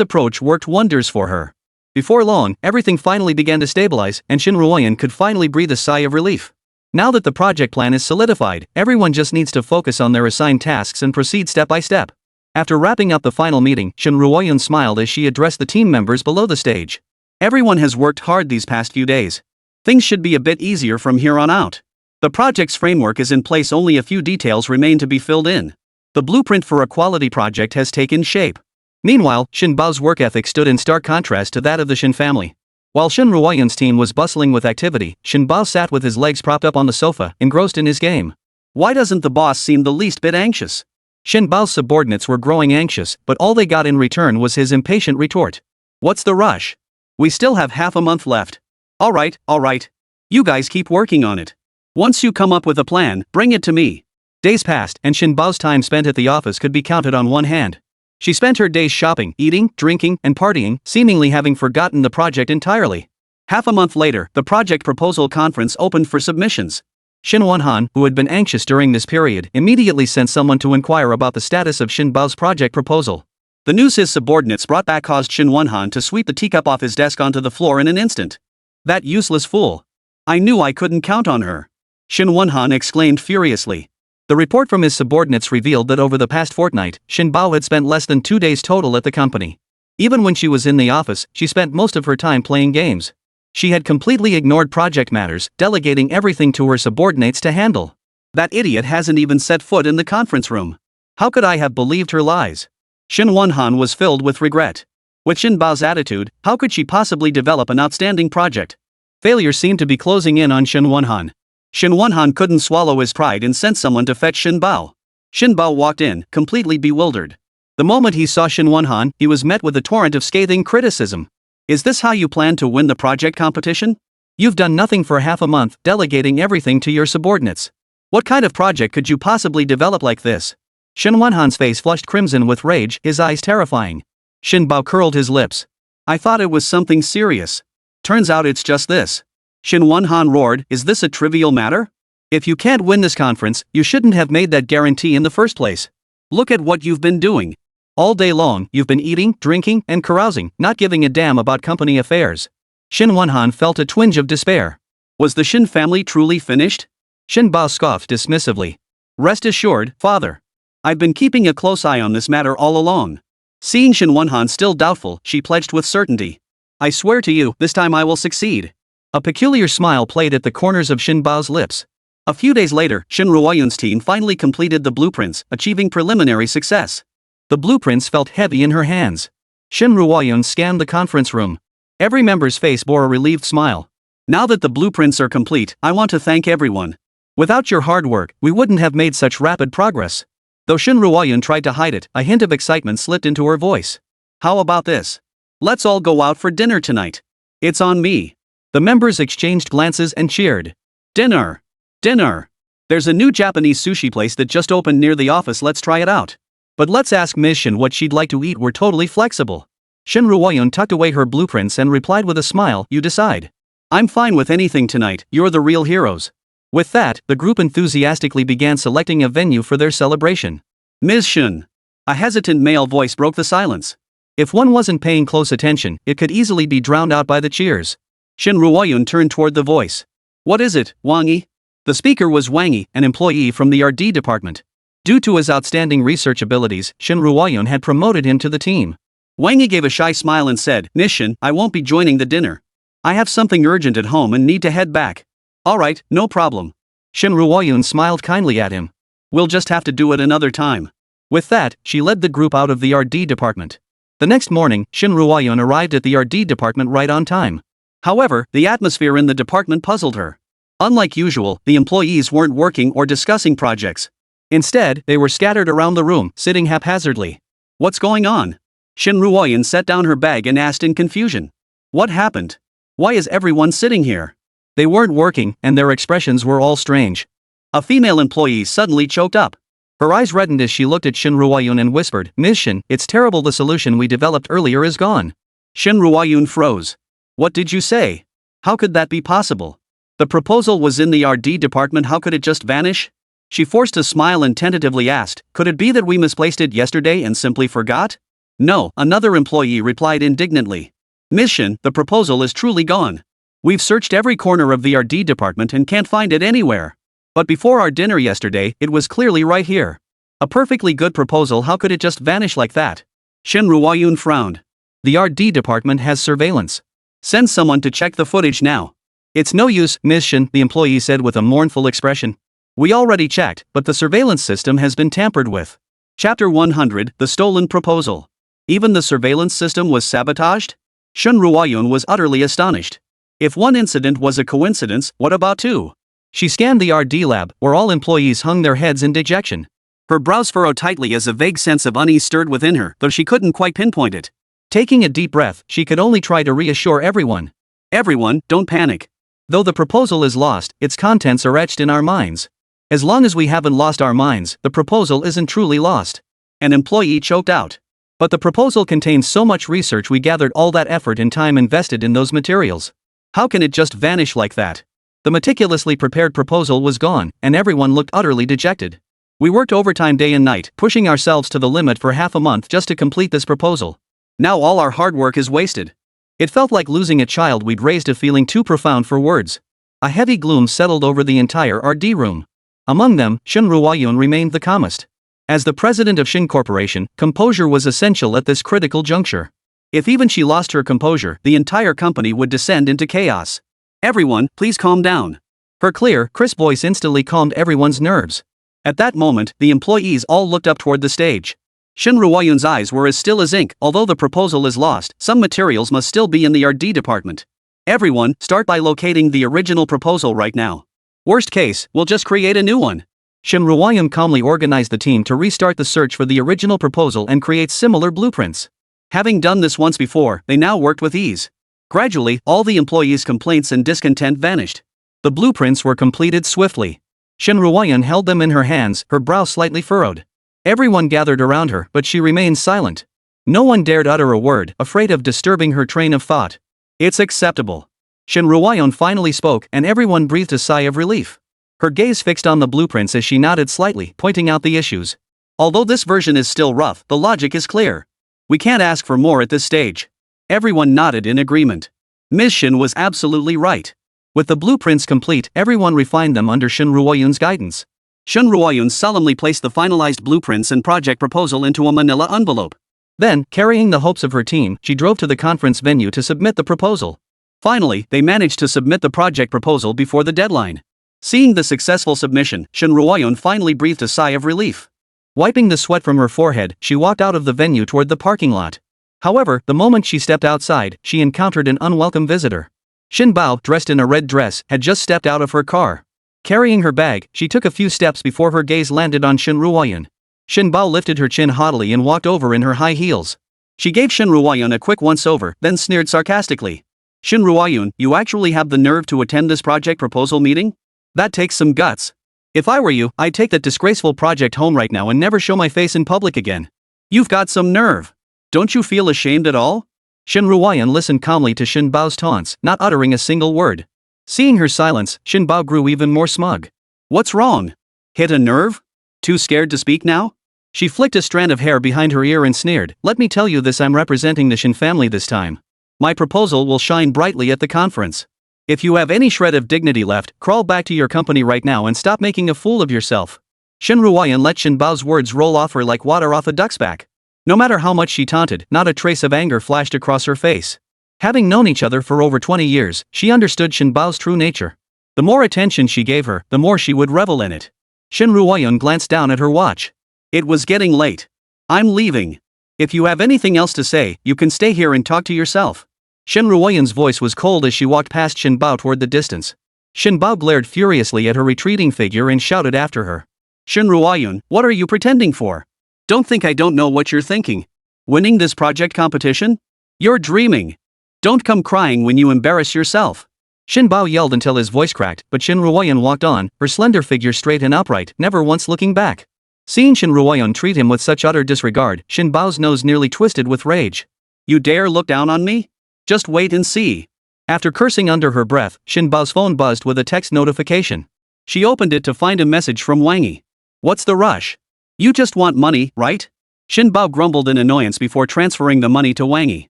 approach worked wonders for her. Before long, everything finally began to stabilize, and Shin Ruoyun could finally breathe a sigh of relief. Now that the project plan is solidified, everyone just needs to focus on their assigned tasks and proceed step by step. After wrapping up the final meeting, Shin Ruoyun smiled as she addressed the team members below the stage. Everyone has worked hard these past few days. Things should be a bit easier from here on out. The project's framework is in place, only a few details remain to be filled in. The blueprint for a quality project has taken shape. Meanwhile, Shin Bao's work ethic stood in stark contrast to that of the Shin family. While Shin Ruoyun's team was bustling with activity, Shin Bao sat with his legs propped up on the sofa, engrossed in his game. Why doesn't the boss seem the least bit anxious? Shin Bao's subordinates were growing anxious, but all they got in return was his impatient retort. What's the rush? We still have half a month left. Alright. You guys keep working on it. Once you come up with a plan, bring it to me. Days passed, and Shin Bao's time spent at the office could be counted on one hand. She spent her days shopping, eating, drinking, and partying, seemingly having forgotten the project entirely. Half a month later, the project proposal conference opened for submissions. Shin Wonhan, who had been anxious during this period, immediately sent someone to inquire about the status of Shin Bao's project proposal. The news his subordinates brought back caused Shin Wonhan to sweep the teacup off his desk onto the floor in an instant. That useless fool. I knew I couldn't count on her. Shin Wonhan exclaimed furiously. The report from his subordinates revealed that over the past fortnight, Shin Bao had spent less than 2 days total at the company. Even when she was in the office, she spent most of her time playing games. She had completely ignored project matters, delegating everything to her subordinates to handle. That idiot hasn't even set foot in the conference room. How could I have believed her lies? Shin Wonhan was filled with regret. With Shin Bao's attitude, how could she possibly develop an outstanding project? Failure seemed to be closing in on Shin Wonhan. Shin Wonhan couldn't swallow his pride and sent someone to fetch Shin Bao. Shin Bao walked in, completely bewildered. The moment he saw Shin Wonhan, he was met with a torrent of scathing criticism. Is this how you plan to win the project competition? You've done nothing for half a month, delegating everything to your subordinates. What kind of project could you possibly develop like this? Shin Wonhan's face flushed crimson with rage, his eyes terrifying. Shin Bao curled his lips. I thought it was something serious. Turns out it's just this. Shin Wonhan roared, is this a trivial matter? If you can't win this conference, you shouldn't have made that guarantee in the first place. Look at what you've been doing. All day long, you've been eating, drinking, and carousing, not giving a damn about company affairs. Shin Wonhan felt a twinge of despair. Was the Shin family truly finished? Shin Bao scoffed dismissively. Rest assured, father. I've been keeping a close eye on this matter all along. Seeing Shin Wonhan still doubtful, she pledged with certainty. I swear to you, this time I will succeed. A peculiar smile played at the corners of Shin Bao's lips. A few days later, Shin Ruoyun's team finally completed the blueprints, achieving preliminary success. The blueprints felt heavy in her hands. Shin Ruoyun scanned the conference room. Every member's face bore a relieved smile. Now that the blueprints are complete, I want to thank everyone. Without your hard work, we wouldn't have made such rapid progress. Though Shin Ruoyun tried to hide it, a hint of excitement slipped into her voice. How about this? Let's all go out for dinner tonight. It's on me. The members exchanged glances and cheered. Dinner! Dinner! There's a new Japanese sushi place that just opened near the office, let's try it out. But let's ask Ms. Shin what she'd like to eat. We're totally flexible. Shin Ruoyun tucked away her blueprints and replied with a smile, you decide. I'm fine with anything tonight, you're the real heroes. With that, the group enthusiastically began selecting a venue for their celebration. Ms. Shin. A hesitant male voice broke the silence. If one wasn't paying close attention, it could easily be drowned out by the cheers. Shin Ruoyun turned toward the voice. What is it, Wang Yi? The speaker was Wang Yi, an employee from the RD department. Due to his outstanding research abilities, Shin Ruoyun had promoted him to the team. Wang Yi gave a shy smile and said, Ms. Shin, I won't be joining the dinner. I have something urgent at home and need to head back. Alright, no problem. Shin Ruoyun smiled kindly at him. We'll just have to do it another time. With that, she led the group out of the RD department. The next morning, Shin Ruoyun arrived at the RD department right on time. However, the atmosphere in the department puzzled her. Unlike usual, the employees weren't working or discussing projects. Instead, they were scattered around the room, sitting haphazardly. What's going on? Shin Ruoyun set down her bag and asked in confusion. What happened? Why is everyone sitting here? They weren't working, and their expressions were all strange. A female employee suddenly choked up. Her eyes reddened as she looked at Shin Ruoyun and whispered, Ms. Shin, it's terrible, the solution we developed earlier is gone. Shin Ruoyun froze. What did you say? How could that be possible? The proposal was in the RD department, how could it just vanish? She forced a smile and tentatively asked, could it be that we misplaced it yesterday and simply forgot? No, another employee replied indignantly. Ms. Shin, the proposal is truly gone. We've searched every corner of the RD department and can't find it anywhere. But before our dinner yesterday, it was clearly right here. A perfectly good proposal, how could it just vanish like that? Shin Ruoyun frowned. The RD department has surveillance. Send someone to check the footage now. It's no use, Ms. Shin, the employee said with a mournful expression. We already checked, but the surveillance system has been tampered with. Chapter 100, The Stolen Proposal. Even the surveillance system was sabotaged? Shin Ruoyun was utterly astonished. If one incident was a coincidence, what about two? She scanned the RD lab, where all employees hung their heads in dejection. Her brows furrowed tightly as a vague sense of unease stirred within her, though she couldn't quite pinpoint it. Taking a deep breath, she could only try to reassure everyone. Everyone, don't panic. Though the proposal is lost, its contents are etched in our minds. As long as we haven't lost our minds, the proposal isn't truly lost. An employee choked out. But the proposal contains so much research, we gathered all that effort and time invested in those materials. How can it just vanish like that? The meticulously prepared proposal was gone, and everyone looked utterly dejected. We worked overtime day and night, pushing ourselves to the limit for half a month just to complete this proposal. Now all our hard work is wasted. It felt like losing a child we'd raised, a feeling too profound for words. A heavy gloom settled over the entire RD room. Among them, Shin Ruoyun remained the calmest. As the president of Shin Corporation, composure was essential at this critical juncture. If even she lost her composure, the entire company would descend into chaos. Everyone, please calm down. Her clear, crisp voice instantly calmed everyone's nerves. At that moment, the employees all looked up toward the stage. Shin Ruoyun's eyes were as still as ink. Although the proposal is lost, some materials must still be in the RD department. Everyone, start by locating the original proposal right now. Worst case, we'll just create a new one. Shin Ruoyun calmly organized the team to restart the search for the original proposal and create similar blueprints. Having done this once before, they now worked with ease. Gradually, all the employees' complaints and discontent vanished. The blueprints were completed swiftly. Shin Ruoyun held them in her hands, her brow slightly furrowed. Everyone gathered around her, but she remained silent. No one dared utter a word, afraid of disturbing her train of thought. It's acceptable. Shin Ruoyun finally spoke, and everyone breathed a sigh of relief. Her gaze fixed on the blueprints as she nodded slightly, pointing out the issues. Although this version is still rough, the logic is clear. We can't ask for more at this stage. Everyone nodded in agreement. Ms. Shin was absolutely right. With the blueprints complete, everyone refined them under Shin Ruoyun's guidance. Shin Ruoyun solemnly placed the finalized blueprints and project proposal into a manila envelope. Then, carrying the hopes of her team, she drove to the conference venue to submit the proposal. Finally, they managed to submit the project proposal before the deadline. Seeing the successful submission, Shin Ruoyun finally breathed a sigh of relief. Wiping the sweat from her forehead, she walked out of the venue toward the parking lot. However, the moment she stepped outside, she encountered an unwelcome visitor. Shin Bao, dressed in a red dress, had just stepped out of her car. Carrying her bag, she took a few steps before her gaze landed on Shin Ruoyun. Shin Bao lifted her chin haughtily and walked over in her high heels. She gave Shin Ruoyun a quick once-over, then sneered sarcastically. Shin Ruoyun, you actually have the nerve to attend this project proposal meeting? That takes some guts. If I were you, I'd take that disgraceful project home right now and never show my face in public again. You've got some nerve. Don't you feel ashamed at all? Shin Ruoyan listened calmly to Shin Bao's taunts, not uttering a single word. Seeing her silence, Shin Bao grew even more smug. What's wrong? Hit a nerve? Too scared to speak now? She flicked a strand of hair behind her ear and sneered, "Let me tell you this, I'm representing the Shin family this time. My proposal will shine brightly at the conference. If you have any shred of dignity left, crawl back to your company right now and stop making a fool of yourself." Shin Ruoyan let Shin Bao's words roll off her like water off a duck's back. No matter how much she taunted, not a trace of anger flashed across her face. Having known each other for over 20 years, she understood Shin Bao's true nature. The more attention she gave her, the more she would revel in it. Shin Ruoyan glanced down at her watch. It was getting late. I'm leaving. If you have anything else to say, you can stay here and talk to yourself. Shin Ruoyan's voice was cold as she walked past Shin Bao toward the distance. Shin Bao glared furiously at her retreating figure and shouted after her. Shin Ruoyan, what are you pretending for? Don't think I don't know what you're thinking. Winning this project competition? You're dreaming. Don't come crying when you embarrass yourself. Shin Bao yelled until his voice cracked, but Shin Ruoyan walked on, her slender figure straight and upright, never once looking back. Seeing Shin Ruoyan treat him with such utter disregard, Shin Bao's nose nearly twisted with rage. You dare look down on me? Just wait and see. After cursing under her breath, Shin Bao's phone buzzed with a text notification. She opened it to find a message from Wang Yi. What's the rush? You just want money, right? Shin Bao grumbled in annoyance before transferring the money to Wang Yi.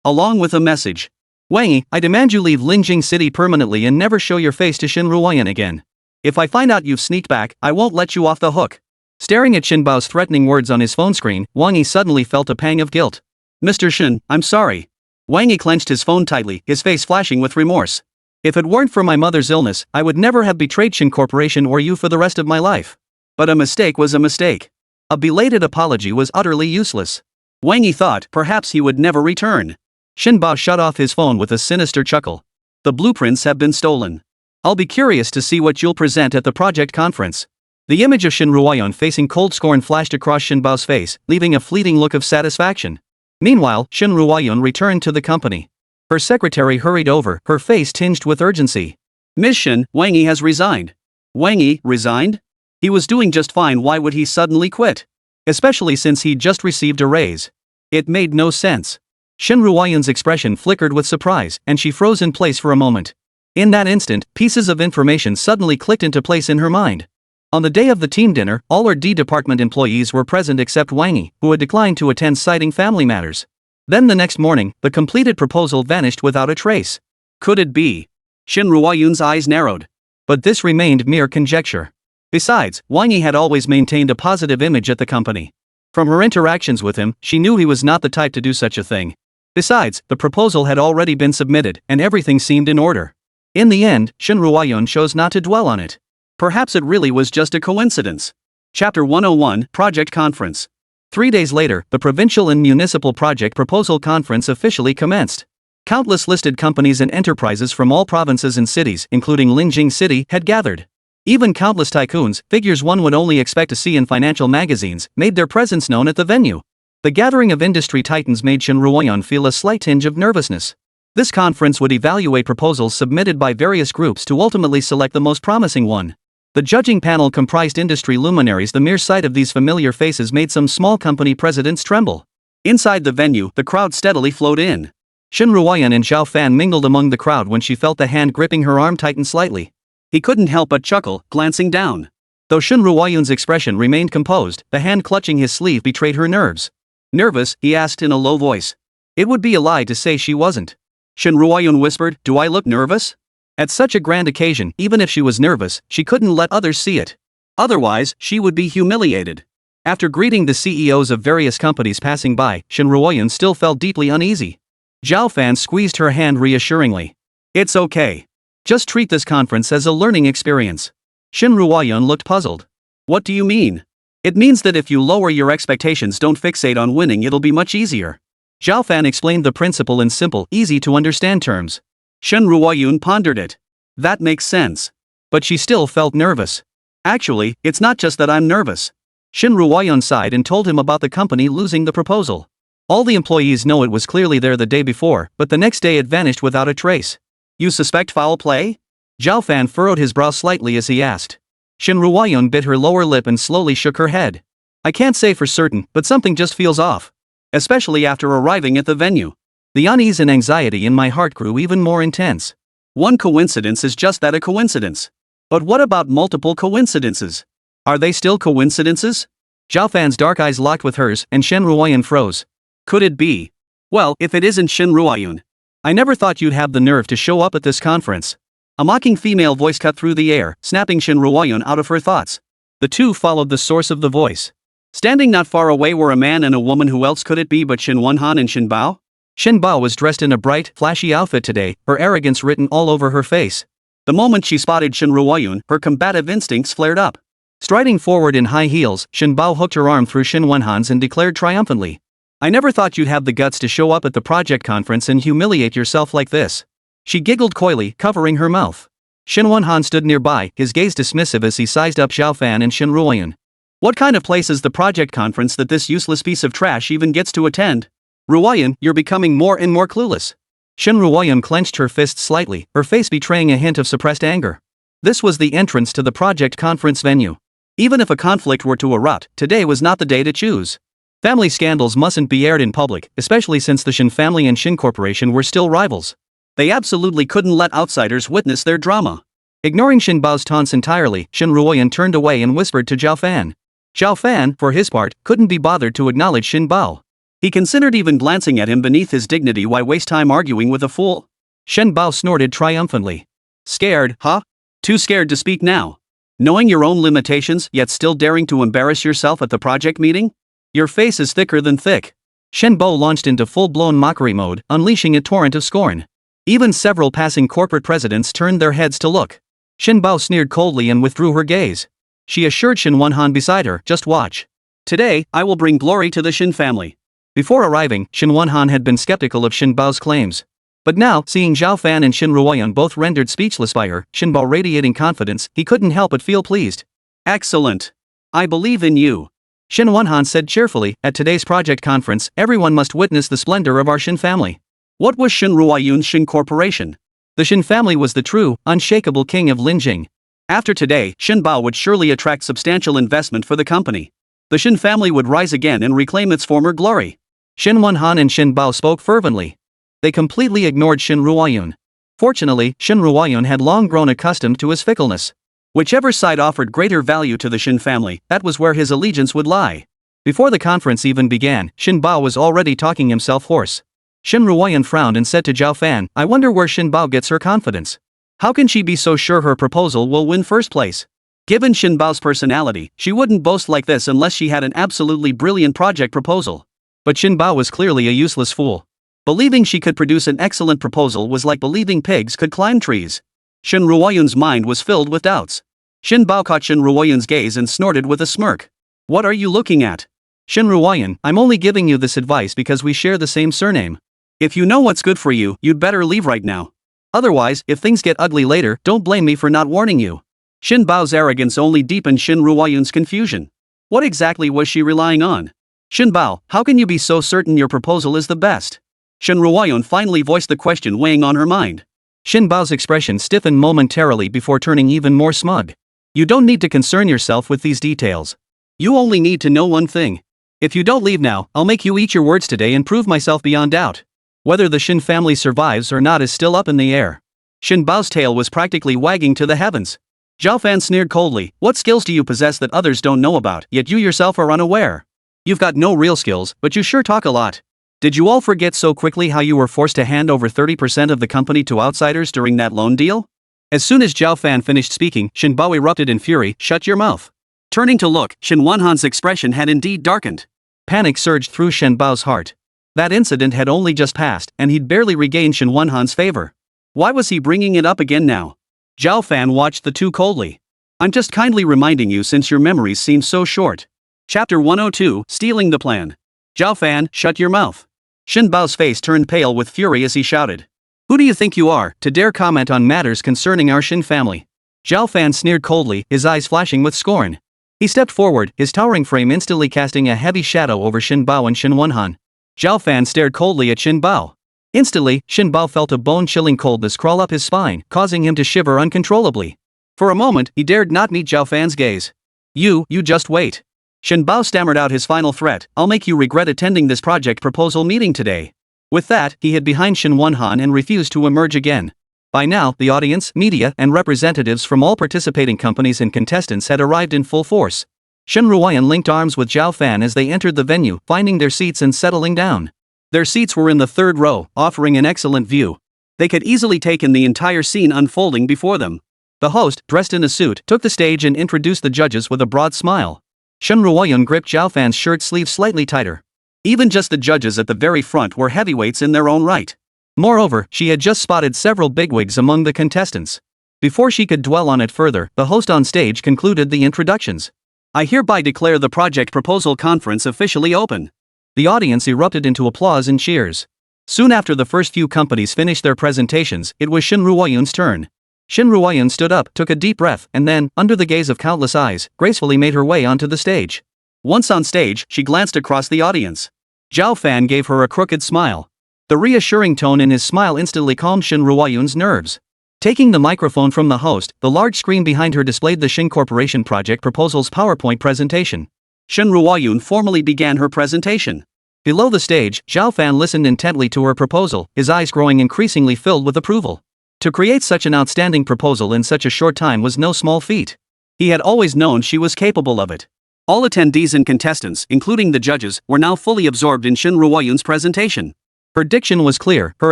Along with a message. Wang Yi, I demand you leave Lingjing City permanently and never show your face to Shin Ruoyan again. If I find out you've sneaked back, I won't let you off the hook. Staring at Shin Bao's threatening words on his phone screen, Wang Yi suddenly felt a pang of guilt. Mr. Shin, I'm sorry. Wang Yi clenched his phone tightly, his face flashing with remorse. If it weren't for my mother's illness, I would never have betrayed Shin Corporation or you for the rest of my life. But a mistake was a mistake. A belated apology was utterly useless. Wang Yi thought perhaps he would never return. Shin Bao shut off his phone with a sinister chuckle. The blueprints have been stolen. I'll be curious to see what you'll present at the project conference. The image of Shin Ruoyan facing cold scorn flashed across Shin Bao's face, leaving a fleeting look of satisfaction. Meanwhile, Shin Ruoyan returned to the company. Her secretary hurried over, her face tinged with urgency. Miss Shin, Wang Yi has resigned. Wang Yi resigned? He was doing just fine, why would he suddenly quit? Especially since he'd just received a raise. It made no sense. Shin Ruoyan's expression flickered with surprise, and she froze in place for a moment. In that instant, pieces of information suddenly clicked into place in her mind. On the day of the team dinner, all her D department employees were present except Wang Yi, who had declined to attend citing family matters. Then the next morning, the completed proposal vanished without a trace. Could it be? Shin Ruoyan's eyes narrowed. But this remained mere conjecture. Besides, Wang Yi had always maintained a positive image at the company. From her interactions with him, she knew he was not the type to do such a thing. Besides, the proposal had already been submitted, and everything seemed in order. In the end, Shin Ruoyan chose not to dwell on it. Perhaps it really was just a coincidence. Chapter 101, Project Conference. 3 days later, the Provincial and Municipal Project Proposal Conference officially commenced. Countless listed companies and enterprises from all provinces and cities, including Lingjing City, had gathered. Even countless tycoons, figures one would only expect to see in financial magazines, made their presence known at the venue. The gathering of industry titans made Shin Ruoyan feel a slight tinge of nervousness. This conference would evaluate proposals submitted by various groups to ultimately select the most promising one. The judging panel comprised industry luminaries. The mere sight of these familiar faces made some small company presidents tremble. Inside the venue, the crowd steadily flowed in. Shin Ruoyan and Zhao Fan mingled among the crowd when she felt the hand gripping her arm tighten slightly. He couldn't help but chuckle, glancing down. Though Shin Ruoyan's expression remained composed, the hand clutching his sleeve betrayed her nerves. Nervous? He asked in a low voice. It would be a lie to say she wasn't. Shin Ruoyan whispered, do I look nervous? At such a grand occasion, even if she was nervous, she couldn't let others see it. Otherwise, she would be humiliated. After greeting the CEOs of various companies passing by, Shin Ruoyan still felt deeply uneasy. Zhao Fan squeezed her hand reassuringly. It's okay. Just treat this conference as a learning experience. Shin Ruoyan looked puzzled. What do you mean? It means that if you lower your expectations, don't fixate on winning, it'll be much easier. Zhao Fan explained the principle in simple, easy-to-understand terms. Shin Ruoyan pondered it. That makes sense. But she still felt nervous. Actually, it's not just that I'm nervous. Shin Ruoyan sighed and told him about the company losing the proposal. All the employees know it was clearly there the day before, but the next day it vanished without a trace. You suspect foul play? Zhao Fan furrowed his brow slightly as he asked. Shin Ruoyun bit her lower lip and slowly shook her head. I can't say for certain, but something just feels off. Especially after arriving at the venue. The unease and anxiety in my heart grew even more intense. One coincidence is just that, a coincidence. But what about multiple coincidences? Are they still coincidences? Zhao Fan's dark eyes locked with hers and Shin Ruoyun froze. Could it be? Well, if it isn't Shin Ruoyun. I never thought you'd have the nerve to show up at this conference. A mocking female voice cut through the air, snapping Shin Ruoyun out of her thoughts. The two followed the source of the voice. Standing not far away were a man and a woman. Who else could it be but Shin Wonhan and Shin Bao? Shin Bao was dressed in a bright, flashy outfit today, her arrogance written all over her face. The moment she spotted Shin Ruoyun, her combative instincts flared up. Striding forward in high heels, Shin Bao hooked her arm through Shin Wonhan's and declared triumphantly. I never thought you'd have the guts to show up at the project conference and humiliate yourself like this. She giggled coyly, covering her mouth. Shin Wonhan stood nearby, his gaze dismissive as he sized up Zhao Fan and Shin Ruoyun. What kind of place is the project conference that this useless piece of trash even gets to attend? Ruoyun, you're becoming more and more clueless. Shin Ruoyun clenched her fists slightly, her face betraying a hint of suppressed anger. This was the entrance to the project conference venue. Even if a conflict were to erupt, today was not the day to choose. Family scandals mustn't be aired in public, especially since the Shin family and Shin Corporation were still rivals. They absolutely couldn't let outsiders witness their drama. Ignoring Shin Bao's taunts entirely, Shin Ruoyun turned away and whispered to Zhao Fan. Zhao Fan, for his part, couldn't be bothered to acknowledge Shin Bao. He considered even glancing at him beneath his dignity. Why waste time arguing with a fool? Shin Bao snorted triumphantly. Scared, huh? Too scared to speak now. Knowing your own limitations, yet still daring to embarrass yourself at the project meeting? Your face is thicker than thick. Shin Bao launched into full-blown mockery mode, unleashing a torrent of scorn. Even several passing corporate presidents turned their heads to look. Shin Bao sneered coldly and withdrew her gaze. She assured Shin Wonhan beside her, just watch. Today, I will bring glory to the Shin family. Before arriving, Shin Wonhan had been skeptical of Shin Bao's claims. But now, seeing Zhao Fan and Shin Ruoyun both rendered speechless by her, Shin Bao radiating confidence, he couldn't help but feel pleased. Excellent. I believe in you. Shin Wonhan said cheerfully, at today's project conference, everyone must witness the splendor of our Shin family. What was Shin Ruoyun's Shin Corporation? The Shin family was the true, unshakable king of Linjing. After today, Shin Bao would surely attract substantial investment for the company. The Shin family would rise again and reclaim its former glory. Shin Wonhan and Shin Bao spoke fervently. They completely ignored Shin Ruoyun. Fortunately, Shin Ruoyun had long grown accustomed to his fickleness. Whichever side offered greater value to the Shin family, that was where his allegiance would lie. Before the conference even began, Shin Bao was already talking himself hoarse. Shin Ruoyun frowned and said to Zhao Fan, I wonder where Shin Bao gets her confidence. How can she be so sure her proposal will win first place? Given Shin Bao's personality, she wouldn't boast like this unless she had an absolutely brilliant project proposal. But Shin Bao was clearly a useless fool. Believing she could produce an excellent proposal was like believing pigs could climb trees. Shin Ruoyun's mind was filled with doubts. Shin Bao caught Shin Ruoyun's gaze and snorted with a smirk. What are you looking at? Shin Ruoyun, I'm only giving you this advice because we share the same surname. If you know what's good for you, you'd better leave right now. Otherwise, if things get ugly later, don't blame me for not warning you. Shin Bao's arrogance only deepened Shin Ruoyun's confusion. What exactly was she relying on? Shin Bao, how can you be so certain your proposal is the best? Shin Ruoyun finally voiced the question weighing on her mind. Shin Bao's expression stiffened momentarily before turning even more smug. You don't need to concern yourself with these details. You only need to know one thing. If you don't leave now, I'll make you eat your words today and prove myself beyond doubt. Whether the Shin family survives or not is still up in the air. Shin Bao's tail was practically wagging to the heavens. Zhao Fan sneered coldly, what skills do you possess that others don't know about, yet you yourself are unaware? You've got no real skills, but you sure talk a lot. Did you all forget so quickly how you were forced to hand over 30% of the company to outsiders during that loan deal? As soon as Zhao Fan finished speaking, Shin Bao erupted in fury, shut your mouth. Turning to look, Shin Wonhan's expression had indeed darkened. Panic surged through Shin Bao's heart. That incident had only just passed, and he'd barely regained Shin Wonhan's favor. Why was he bringing it up again now? Zhao Fan watched the two coldly. I'm just kindly reminding you since your memories seem so short. Chapter 102, Stealing the Plan. Zhao Fan, shut your mouth. Shin Bao's face turned pale with fury as he shouted. Who do you think you are, to dare comment on matters concerning our Shin family? Zhao Fan sneered coldly, his eyes flashing with scorn. He stepped forward, his towering frame instantly casting a heavy shadow over Shin Bao and Shin Wonhan. Zhao Fan stared coldly at Shin Bao. Instantly, Shin Bao felt a bone-chilling coldness crawl up his spine, causing him to shiver uncontrollably. For a moment, he dared not meet Zhao Fan's gaze. You just wait. Shen Bao stammered out his final threat, I'll make you regret attending this project proposal meeting today. With that, he hid behind Shen Wonhan and refused to emerge again. By now, the audience, media, and representatives from all participating companies and contestants had arrived in full force. Shen Ruoyan linked arms with Zhao Fan as they entered the venue, finding their seats and settling down. Their seats were in the third row, offering an excellent view. They could easily take in the entire scene unfolding before them. The host, dressed in a suit, took the stage and introduced the judges with a broad smile. Shen Ruoyan gripped Zhao Fan's shirt sleeve slightly tighter. Even just the judges at the very front were heavyweights in their own right. Moreover, she had just spotted several bigwigs among the contestants. Before she could dwell on it further, the host on stage concluded the introductions. I hereby declare the project proposal conference officially open. The audience erupted into applause and cheers. Soon after the first few companies finished their presentations, it was Shen Ruoyan's turn. Shen Ruoyan stood up, took a deep breath, and then, under the gaze of countless eyes, gracefully made her way onto the stage. Once on stage, she glanced across the audience. Zhao Fan gave her a crooked smile. The reassuring tone in his smile instantly calmed Shen Ruoyan's nerves. Taking the microphone from the host, the large screen behind her displayed the Shen Corporation project proposal's PowerPoint presentation. Shen Ruoyan formally began her presentation. Below the stage, Zhao Fan listened intently to her proposal, his eyes growing increasingly filled with approval. To create such an outstanding proposal in such a short time was no small feat. He had always known she was capable of it. All attendees and contestants, including the judges, were now fully absorbed in Shen Ruoyan's presentation. Her diction was clear, her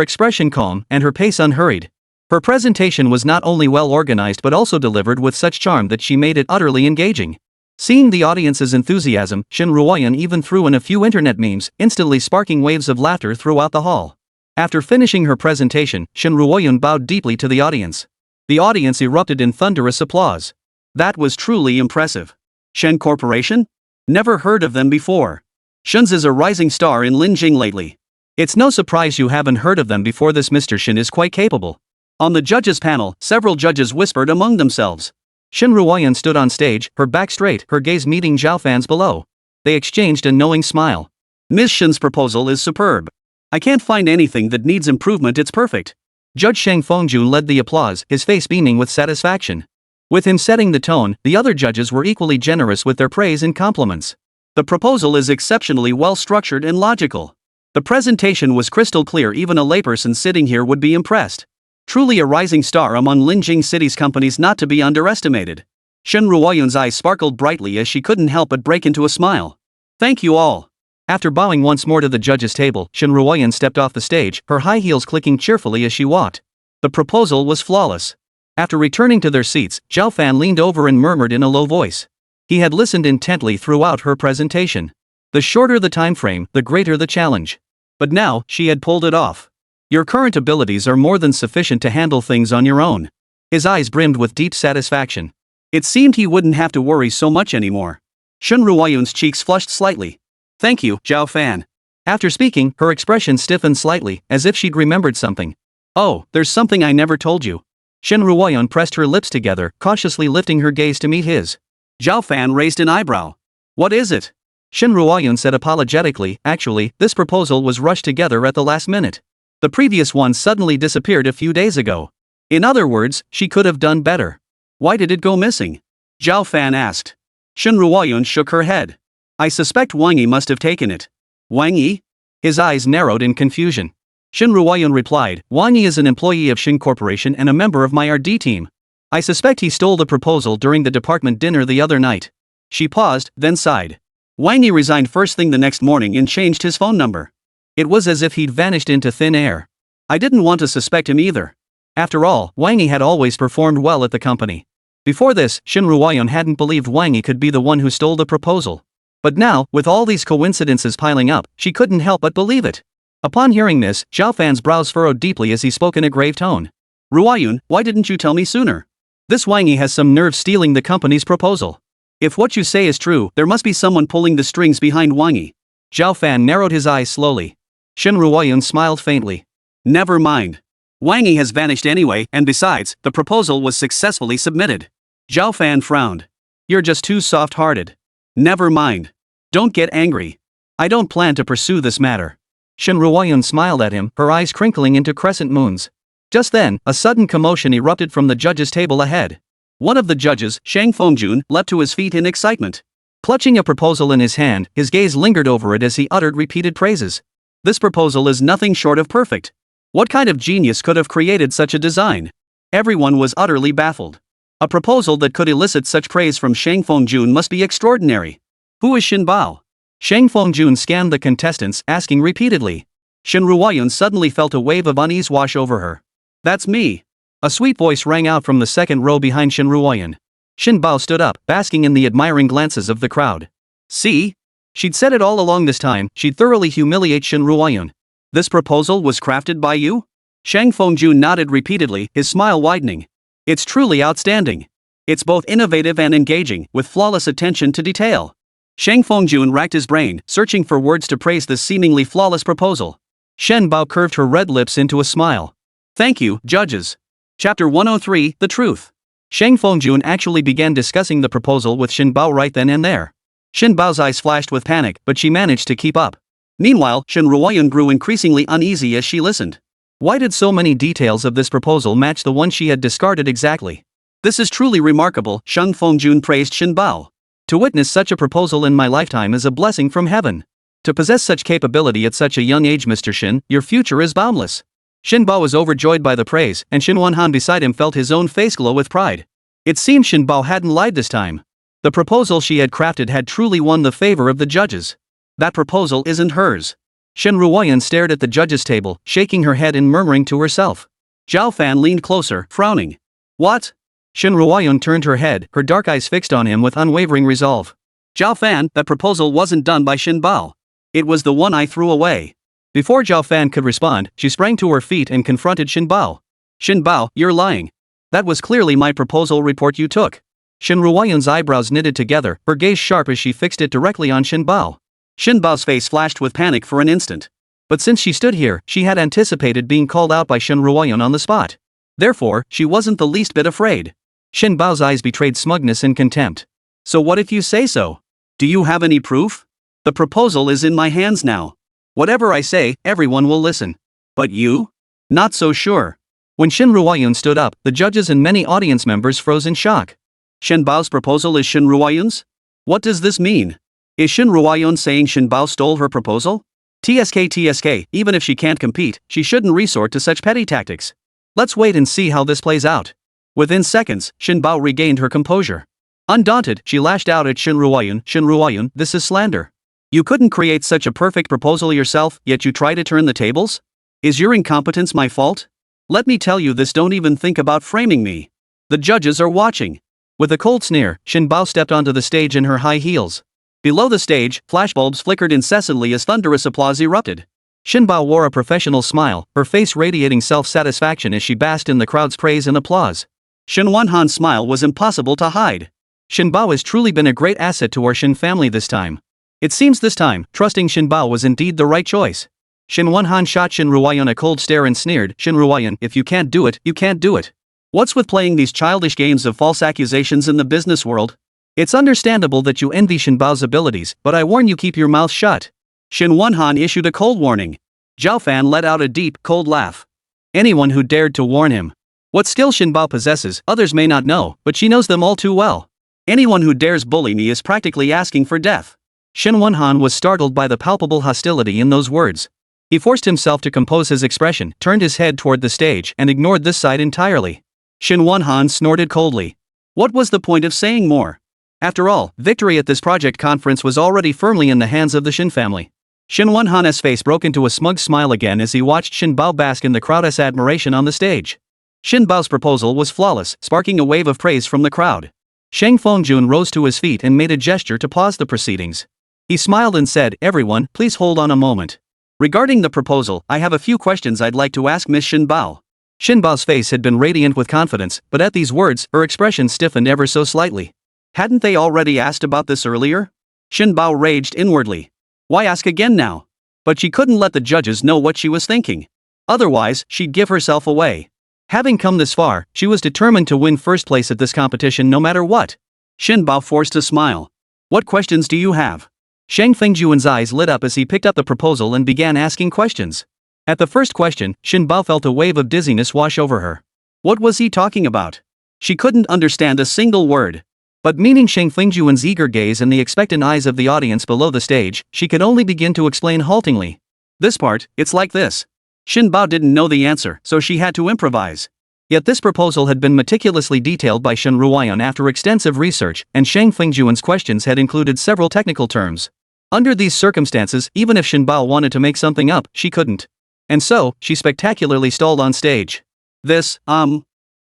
expression calm, and her pace unhurried. Her presentation was not only well organized but also delivered with such charm that she made it utterly engaging. Seeing the audience's enthusiasm, Shen Ruoyan even threw in a few internet memes, instantly sparking waves of laughter throughout the hall. After finishing her presentation, Shen Ruoyan bowed deeply to the audience. The audience erupted in thunderous applause. That was truly impressive. Shen Corporation? Never heard of them before. Shen's is a rising star in Linjing lately. It's no surprise you haven't heard of them before. This Mr. Shen is quite capable. On the judges' panel, several judges whispered among themselves. Shen Ruoyan stood on stage, her back straight, her gaze meeting Zhao Fan's below. They exchanged a knowing smile. Ms. Shen's proposal is superb. I can't find anything that needs improvement, it's perfect. Judge Sheng Fengjun led the applause, his face beaming with satisfaction. With him setting the tone, the other judges were equally generous with their praise and compliments. The proposal is exceptionally well structured and logical. The presentation was crystal clear, even a layperson sitting here would be impressed. Truly a rising star among Linjing City's companies, not to be underestimated. Shen Ruoyan's eyes sparkled brightly as she couldn't help but break into a smile. Thank you all. After bowing once more to the judges' table, Shen Ruoyan stepped off the stage, her high heels clicking cheerfully as she walked. The proposal was flawless. After returning to their seats, Zhao Fan leaned over and murmured in a low voice. He had listened intently throughout her presentation. The shorter the time frame, the greater the challenge. But now, she had pulled it off. Your current abilities are more than sufficient to handle things on your own. His eyes brimmed with deep satisfaction. It seemed he wouldn't have to worry so much anymore. Shen Ruoyan's cheeks flushed slightly. Thank you, Zhao Fan. After speaking, her expression stiffened slightly, as if she'd remembered something. Oh, there's something I never told you. Shen Ruoyan pressed her lips together, cautiously lifting her gaze to meet his. Zhao Fan raised an eyebrow. What is it? Shen Ruoyan said apologetically, actually, this proposal was rushed together at the last minute. The previous one suddenly disappeared a few days ago. In other words, she could have done better. Why did it go missing? Zhao Fan asked. Shen Ruoyan shook her head. I suspect Wang Yi must have taken it. Wang Yi? His eyes narrowed in confusion. Shen Ruoyan replied, Wang Yi is an employee of Shen Corporation and a member of my RD team. I suspect he stole the proposal during the department dinner the other night. She paused, then sighed. Wang Yi resigned first thing the next morning and changed his phone number. It was as if he'd vanished into thin air. I didn't want to suspect him either. After all, Wang Yi had always performed well at the company. Before this, Shen Ruoyan hadn't believed Wang Yi could be the one who stole the proposal. But now, with all these coincidences piling up, she couldn't help but believe it. Upon hearing this, Zhao Fan's brows furrowed deeply as he spoke in a grave tone. Ruoyan, why didn't you tell me sooner? This Wang Yi has some nerve stealing the company's proposal. If what you say is true, there must be someone pulling the strings behind Wang Yi. Zhao Fan narrowed his eyes slowly. Shen Ruoyan smiled faintly. Never mind. Wang Yi has vanished anyway, and besides, the proposal was successfully submitted. Zhao Fan frowned. You're just too soft-hearted. Never mind. Don't get angry. I don't plan to pursue this matter. Shen Ruoyan smiled at him, her eyes crinkling into crescent moons. Just then, a sudden commotion erupted from the judges' table ahead. One of the judges, Shang Fengjun, leapt to his feet in excitement. Clutching a proposal in his hand, his gaze lingered over it as he uttered repeated praises. This proposal is nothing short of perfect. What kind of genius could have created such a design? Everyone was utterly baffled. A proposal that could elicit such praise from Shang Fengjun must be extraordinary. Who is Shin Bao? Shang Fengjun scanned the contestants, asking repeatedly. Shin Ruoyun suddenly felt a wave of unease wash over her. That's me. A sweet voice rang out from the second row behind Shin Ruoyun. Shin Bao stood up, basking in the admiring glances of the crowd. See? She'd said it all along this time, she'd thoroughly humiliate Shin Ruoyun. This proposal was crafted by you? Shang Fengjun nodded repeatedly, his smile widening. It's truly outstanding. It's both innovative and engaging, with flawless attention to detail. Shang Fengjun racked his brain, searching for words to praise this seemingly flawless proposal. Shen Bao curved her red lips into a smile. Thank you, judges. Chapter 103, The Truth. Shang Fengjun actually began discussing the proposal with Shin Bao right then and there. Shin Bao's eyes flashed with panic, but she managed to keep up. Meanwhile, Shin Ruoyun grew increasingly uneasy as she listened. Why did so many details of this proposal match the one she had discarded exactly? This is truly remarkable, Shang Fengjun praised Shin Bao. To witness such a proposal in my lifetime is a blessing from heaven. To possess such capability at such a young age, Mr. Shin, your future is boundless. Shin Bao was overjoyed by the praise, and Shin Wanhan beside him felt his own face glow with pride. It seemed Shin Bao hadn't lied this time. The proposal she had crafted had truly won the favor of the judges. That proposal isn't hers. Shin Ruoyun stared at the judges' table, shaking her head and murmuring to herself. Zhao Fan leaned closer, frowning. What? Shin Ruoyun turned her head, her dark eyes fixed on him with unwavering resolve. Zhao Fan, that proposal wasn't done by Shin Bao. It was the one I threw away. Before Zhao Fan could respond, she sprang to her feet and confronted Shin Bao. Shin Bao, you're lying. That was clearly my proposal report you took. Shin Ruoyun's eyebrows knitted together, her gaze sharp as she fixed it directly on Shin Bao. Shin Bao's face flashed with panic for an instant. But since she stood here, she had anticipated being called out by Shin Ruoyun on the spot. Therefore, she wasn't the least bit afraid. Shin Bao's eyes betrayed smugness and contempt. So what if you say so? Do you have any proof? The proposal is in my hands now. Whatever I say, everyone will listen. But you? Not so sure. When Shin Ruoyun stood up, the judges and many audience members froze in shock. Shin Bao's proposal is Shin Ruoyun's? What does this mean? Is Shin Ruoyun saying Shin Bao stole her proposal? TSK, even if she can't compete, she shouldn't resort to such petty tactics. Let's wait and see how this plays out. Within seconds, Shin Bao regained her composure. Undaunted, she lashed out at Shin Ruoyun, this is slander. You couldn't create such a perfect proposal yourself, yet you try to turn the tables? Is your incompetence my fault? Let me tell you this, don't even think about framing me. The judges are watching. With a cold sneer, Shin Bao stepped onto the stage in her high heels. Below the stage, flashbulbs flickered incessantly as thunderous applause erupted. Shin Bao wore a professional smile, her face radiating self-satisfaction as she basked in the crowd's praise and applause. Shin Wanhan's smile was impossible to hide. Shin Bao has truly been a great asset to our Shin family this time. It seems this time, trusting Shin Bao was indeed the right choice. Shin Wanhan shot Shin Ruoyun a cold stare and sneered, Shin Ruoyun, if you can't do it, you can't do it. What's with playing these childish games of false accusations in the business world? It's understandable that you envy Shin Bao's abilities, but I warn you, keep your mouth shut. Shin Wanhan issued a cold warning. Zhao Fan let out a deep, cold laugh. Anyone who dared to warn him. What skill Shin Bao possesses, others may not know, but she knows them all too well. Anyone who dares bully me is practically asking for death. Shin Wanhan was startled by the palpable hostility in those words. He forced himself to compose his expression, turned his head toward the stage, and ignored this side entirely. Shin Wanhan snorted coldly. What was the point of saying more? After all, victory at this project conference was already firmly in the hands of the Shin family. Shin Wanhan's face broke into a smug smile again as he watched Shin Bao bask in the crowd's admiration on the stage. Shin Bao's proposal was flawless, sparking a wave of praise from the crowd. Shang Fengjun rose to his feet and made a gesture to pause the proceedings. He smiled and said, everyone, please hold on a moment. Regarding the proposal, I have a few questions I'd like to ask Miss Shin Bao. Shin Bao's face had been radiant with confidence, but at these words, her expression stiffened ever so slightly. Hadn't they already asked about this earlier? Shin Bao raged inwardly. Why ask again now? But she couldn't let the judges know what she was thinking. Otherwise, she'd give herself away. Having come this far, she was determined to win first place at this competition no matter what. Shin Bao forced a smile. What questions do you have? Shang Fengjun's eyes lit up as he picked up the proposal and began asking questions. At the first question, Shin Bao felt a wave of dizziness wash over her. What was he talking about? She couldn't understand a single word. But meeting Shang Fengjuan's eager gaze and the expectant eyes of the audience below the stage, she could only begin to explain haltingly. This part, it's like this. Shin Bao didn't know the answer, so she had to improvise. Yet this proposal had been meticulously detailed by Shen Ruoyan after extensive research, and Shang Fengjuan's questions had included several technical terms. Under these circumstances, even if Shin Bao wanted to make something up, she couldn't. And so, she spectacularly stalled on stage.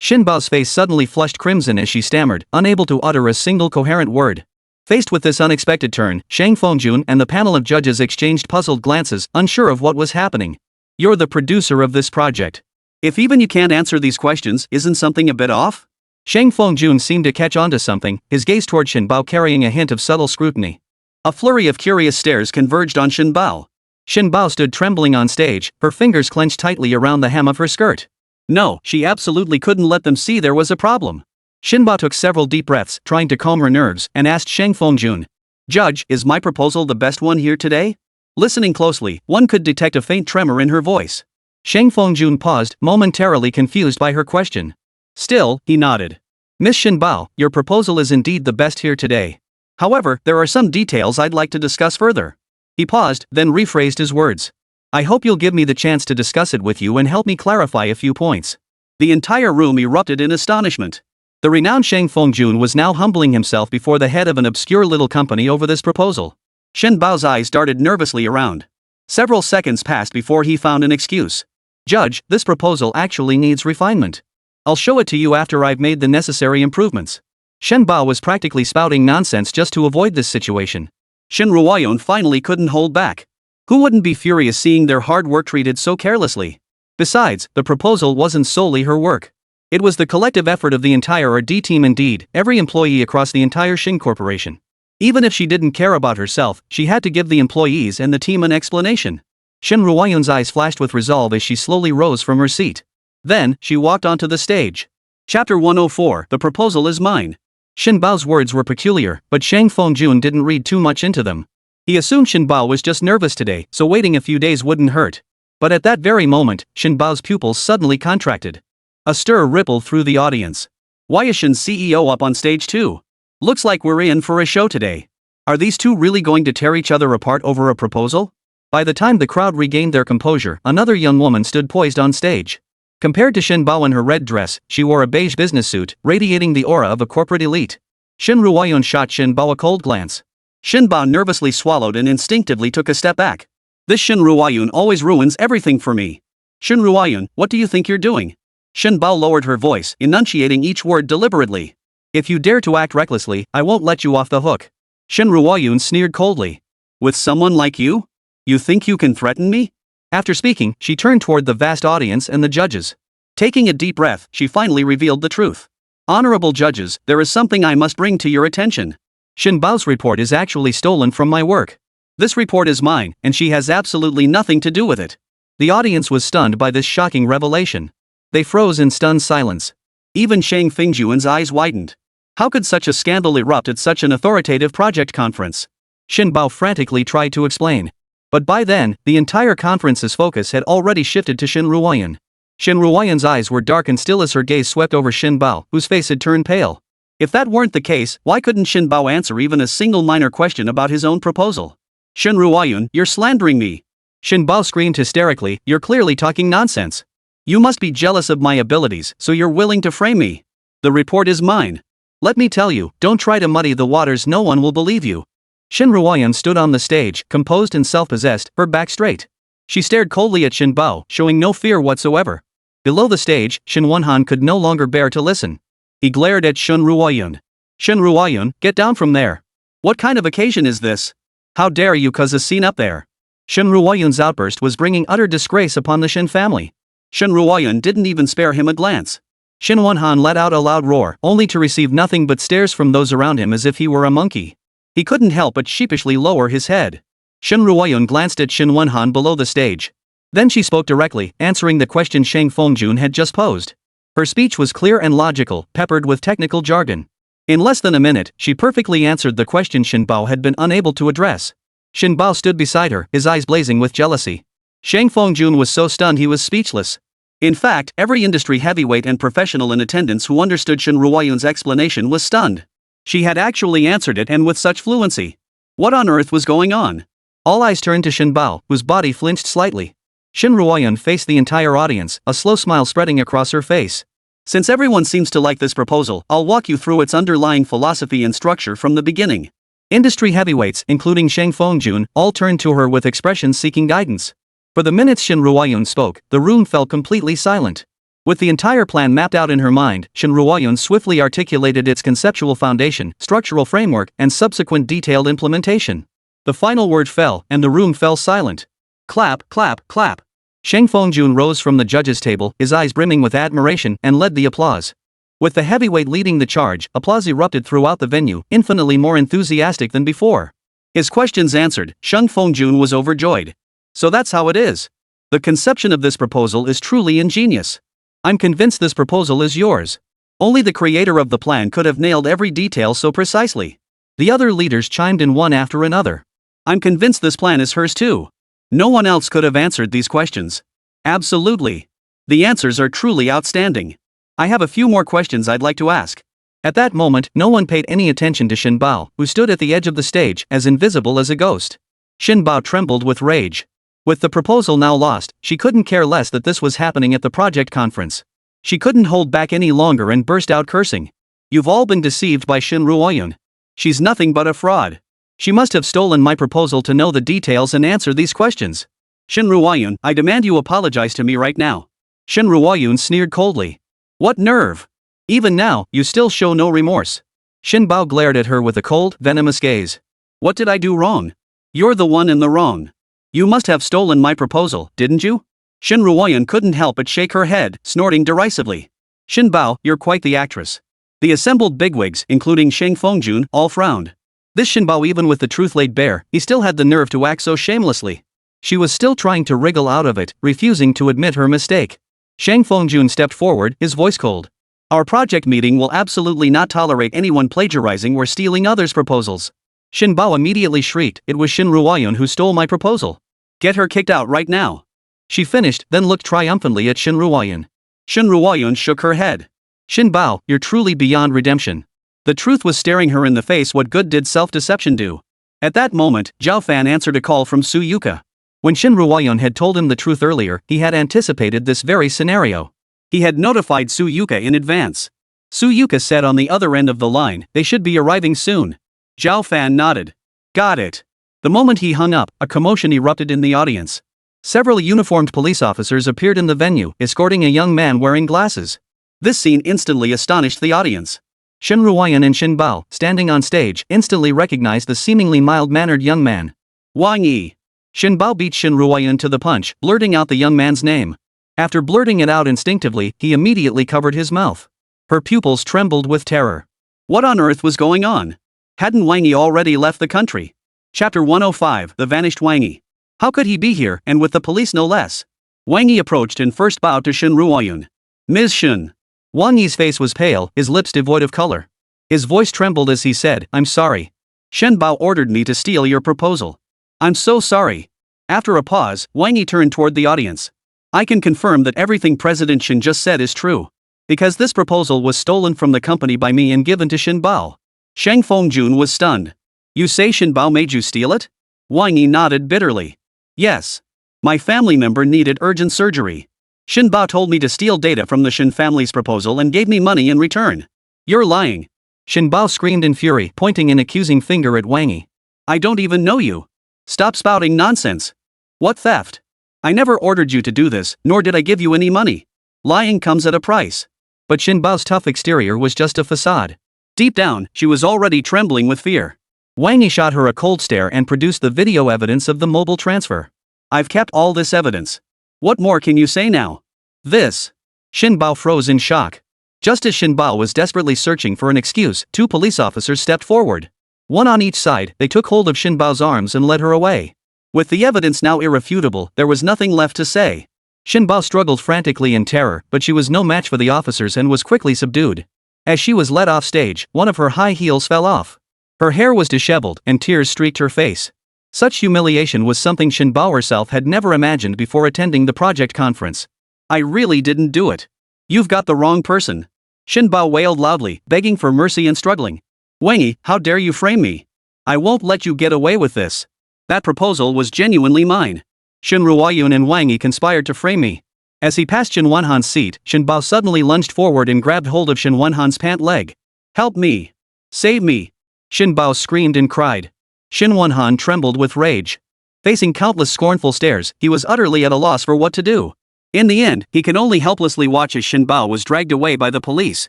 Shin Bao's face suddenly flushed crimson as she stammered, unable to utter a single coherent word. Faced with this unexpected turn, Shang Fengjun and the panel of judges exchanged puzzled glances, unsure of what was happening. You're the producer of this project. If even you can't answer these questions, isn't something a bit off? Shang Fengjun seemed to catch on to something, his gaze toward Shin Bao carrying a hint of subtle scrutiny. A flurry of curious stares converged on Shin Bao. Shin Bao stood trembling on stage, her fingers clenched tightly around the hem of her skirt. No, she absolutely couldn't let them see there was a problem. Shin Bao took several deep breaths, trying to calm her nerves, and asked Shang Fengjun, "Judge, is my proposal the best one here today?" Listening closely, one could detect a faint tremor in her voice. Shang Fengjun paused, momentarily confused by her question. Still, he nodded. "Miss Shin Bao, your proposal is indeed the best here today. However, there are some details I'd like to discuss further." He paused, then rephrased his words. "I hope you'll give me the chance to discuss it with you and help me clarify a few points." The entire room erupted in astonishment. The renowned Shang Fengjun was now humbling himself before the head of an obscure little company over this proposal. Shin Bao's eyes darted nervously around. Several seconds passed before he found an excuse. "Judge, this proposal actually needs refinement. I'll show it to you after I've made the necessary improvements." Shen Bao was practically spouting nonsense just to avoid this situation. Shin Ruoyan finally couldn't hold back. Who wouldn't be furious seeing their hard work treated so carelessly? Besides, the proposal wasn't solely her work. It was the collective effort of the entire RD team, indeed, every employee across the entire Shin Corporation. Even if she didn't care about herself, she had to give the employees and the team an explanation. Shin Ruoyan's eyes flashed with resolve as she slowly rose from her seat. Then, she walked onto the stage. Chapter 104, The Proposal is Mine. Shin Bao's words were peculiar, but Shang Fengjun didn't read too much into them. He assumed Shin Bao was just nervous today, so waiting a few days wouldn't hurt. But at that very moment, Shin Bao's pupils suddenly contracted. A stir rippled through the audience. Why is Shin's CEO up on stage too? Looks like we're in for a show today. Are these two really going to tear each other apart over a proposal? By the time the crowd regained their composure, another young woman stood poised on stage. Compared to Shin Bao in her red dress, she wore a beige business suit, radiating the aura of a corporate elite. Shin Ruoyan shot Shin Bao a cold glance. Shin Bao nervously swallowed and instinctively took a step back. This Shin Ruoyan always ruins everything for me. Shin Ruoyan, what do you think you're doing? Shin Bao lowered her voice, enunciating each word deliberately. If you dare to act recklessly, I won't let you off the hook. Shin Ruoyan sneered coldly. With someone like you? You think you can threaten me? After speaking, she turned toward the vast audience and the judges. Taking a deep breath, she finally revealed the truth. Honorable judges, there is something I must bring to your attention. Shin Bao's report is actually stolen from my work. This report is mine, and she has absolutely nothing to do with it. The audience was stunned by this shocking revelation. They froze in stunned silence. Even Shang Fengjuan's eyes widened. How could such a scandal erupt at such an authoritative project conference? Shin Bao frantically tried to explain. But by then, the entire conference's focus had already shifted to Shin Ruoyan. Shin Ruoyan's eyes were dark and still as her gaze swept over Shin Bao, whose face had turned pale. If that weren't the case, why couldn't Shin Bao answer even a single minor question about his own proposal? Shin Ruoyan, you're slandering me. Shin Bao screamed hysterically, you're clearly talking nonsense. You must be jealous of my abilities, so you're willing to frame me. The report is mine. Let me tell you, don't try to muddy the waters, no one will believe you. Shin Ruoyan stood on the stage, composed and self-possessed, her back straight. She stared coldly at Shin Bao, showing no fear whatsoever. Below the stage, Shin Wonhan could no longer bear to listen. He glared at Shin Ruoyan. Shin Ruoyan, get down from there. What kind of occasion is this? How dare you cause a scene up there? Shin Ruoyan's outburst was bringing utter disgrace upon the Shin family. Shin Ruoyan didn't even spare him a glance. Shin Wonhan let out a loud roar, only to receive nothing but stares from those around him as if he were a monkey. He couldn't help but sheepishly lower his head. Shin Ruoyan glanced at Shin Wonhan below the stage. Then she spoke directly, answering the question Shang Fengjun had just posed. Her speech was clear and logical, peppered with technical jargon. In less than a minute, she perfectly answered the question Shin Bao had been unable to address. Shin Bao stood beside her, his eyes blazing with jealousy. Shang Fengjun was so stunned he was speechless. In fact, every industry heavyweight and professional in attendance who understood Shen Ruoyun's explanation was stunned. She had actually answered it, and with such fluency. What on earth was going on? All eyes turned to Shen Bao, whose body flinched slightly. Shen Ruoyun faced the entire audience, a slow smile spreading across her face. Since everyone seems to like this proposal, I'll walk you through its underlying philosophy and structure from the beginning. Industry heavyweights, including Shang Fengjun, all turned to her with expressions seeking guidance. For the minutes Shen Ruoyun spoke, the room fell completely silent. With the entire plan mapped out in her mind, Shen Ruoyun swiftly articulated its conceptual foundation, structural framework, and subsequent detailed implementation. The final word fell, and the room fell silent. Clap, clap, clap. Shang Fengjun rose from the judges' table, his eyes brimming with admiration, and led the applause. With the heavyweight leading the charge, applause erupted throughout the venue, infinitely more enthusiastic than before. His questions answered, Shang Fengjun was overjoyed. So that's how it is. The conception of this proposal is truly ingenious. I'm convinced this proposal is yours. Only the creator of the plan could have nailed every detail so precisely. The other leaders chimed in one after another. I'm convinced this plan is hers too. No one else could have answered these questions. Absolutely. The answers are truly outstanding. I have a few more questions I'd like to ask. At that moment, no one paid any attention to Shen Bao, who stood at the edge of the stage, as invisible as a ghost. Shen Bao trembled with rage. With the proposal now lost, she couldn't care less that this was happening at the project conference. She couldn't hold back any longer and burst out cursing. You've all been deceived by Shen Ruoyun. She's nothing but a fraud. She must have stolen my proposal to know the details and answer these questions. Shen Ruoyun, I demand you apologize to me right now. Shen Ruoyun sneered coldly. What nerve! Even now, you still show no remorse. Shen Bao glared at her with a cold, venomous gaze. What did I do wrong? You're the one in the wrong. You must have stolen my proposal, didn't you? Shen Ruoyun couldn't help but shake her head, snorting derisively. Shen Bao, you're quite the actress. The assembled bigwigs, including Shang Fengjun, all frowned. This Shen Bao, even with the truth laid bare, he still had the nerve to act so shamelessly. She was still trying to wriggle out of it, refusing to admit her mistake. Shang Fengjun stepped forward, his voice cold. Our project meeting will absolutely not tolerate anyone plagiarizing or stealing others' proposals. Shen Bao immediately shrieked, it was Shen Ruoyun who stole my proposal. Get her kicked out right now. She finished, then looked triumphantly at Shen Ruoyun. Shen Ruoyun shook her head. Shen Bao, you're truly beyond redemption. The truth was staring her in the face. What good did self-deception do? At that moment, Zhao Fan answered a call from Su Yuka. When Shen Ruoyun had told him the truth earlier, he had anticipated this very scenario. He had notified Su Yuka in advance. Su Yuka said on the other end of the line, they should be arriving soon. Zhao Fan nodded. Got it. The moment he hung up, a commotion erupted in the audience. Several uniformed police officers appeared in the venue, escorting a young man wearing glasses. This scene instantly astonished the audience. Shen Ruoyun and Shen Bao, standing on stage, instantly recognized the seemingly mild-mannered young man. Wang Yi. Shen Bao beat Shen Ruoyun to the punch, blurting out the young man's name. After blurting it out instinctively, he immediately covered his mouth. Her pupils trembled with terror. What on earth was going on? Hadn't Wang Yi already left the country? Chapter 105, The Vanished Wang Yi. How could he be here, and with the police no less? Wang Yi approached and first bowed to Shen Ruoyun. Ms. Shen. Wang Yi's face was pale, his lips devoid of color. His voice trembled as he said, I'm sorry. Shen Bao ordered me to steal your proposal. I'm so sorry. After a pause, Wang Yi turned toward the audience. I can confirm that everything President Shen just said is true. Because this proposal was stolen from the company by me and given to Shen Bao. Shang Fengjun was stunned. You say Shen Bao made you steal it? Wang Yi nodded bitterly. Yes. My family member needed urgent surgery. Shen Bao told me to steal data from the Shen family's proposal and gave me money in return. You're lying. Shen Bao screamed in fury, pointing an accusing finger at Wang Yi. I don't even know you. Stop spouting nonsense. What theft? I never ordered you to do this, nor did I give you any money. Lying comes at a price. But Shen Bao's tough exterior was just a facade. Deep down, she was already trembling with fear. Wang Yi shot her a cold stare and produced the video evidence of the mobile transfer. I've kept all this evidence. What more can you say now? This. Shen Bao froze in shock. Just as Shen Bao was desperately searching for an excuse, two police officers stepped forward. One on each side, they took hold of Shen Bao's arms and led her away. With the evidence now irrefutable, there was nothing left to say. Shen Bao struggled frantically in terror, but she was no match for the officers and was quickly subdued. As she was led off stage, one of her high heels fell off. Her hair was disheveled, and tears streaked her face. Such humiliation was something Shen Bao herself had never imagined before attending the project conference. I really didn't do it. You've got the wrong person. Shin Bao wailed loudly, begging for mercy and struggling. Wangy, how dare you frame me? I won't let you get away with this. That proposal was genuinely mine. Shin Ruoyun and Wang Yi conspired to frame me. As he passed Shin Wanhan's seat, Shin Bao suddenly lunged forward and grabbed hold of Shin Wanhan's pant leg. Help me! Save me! Shin Bao screamed and cried. Shin Wanhan trembled with rage. Facing countless scornful stares, he was utterly at a loss for what to do. In the end, he could only helplessly watch as Shin Bao was dragged away by the police.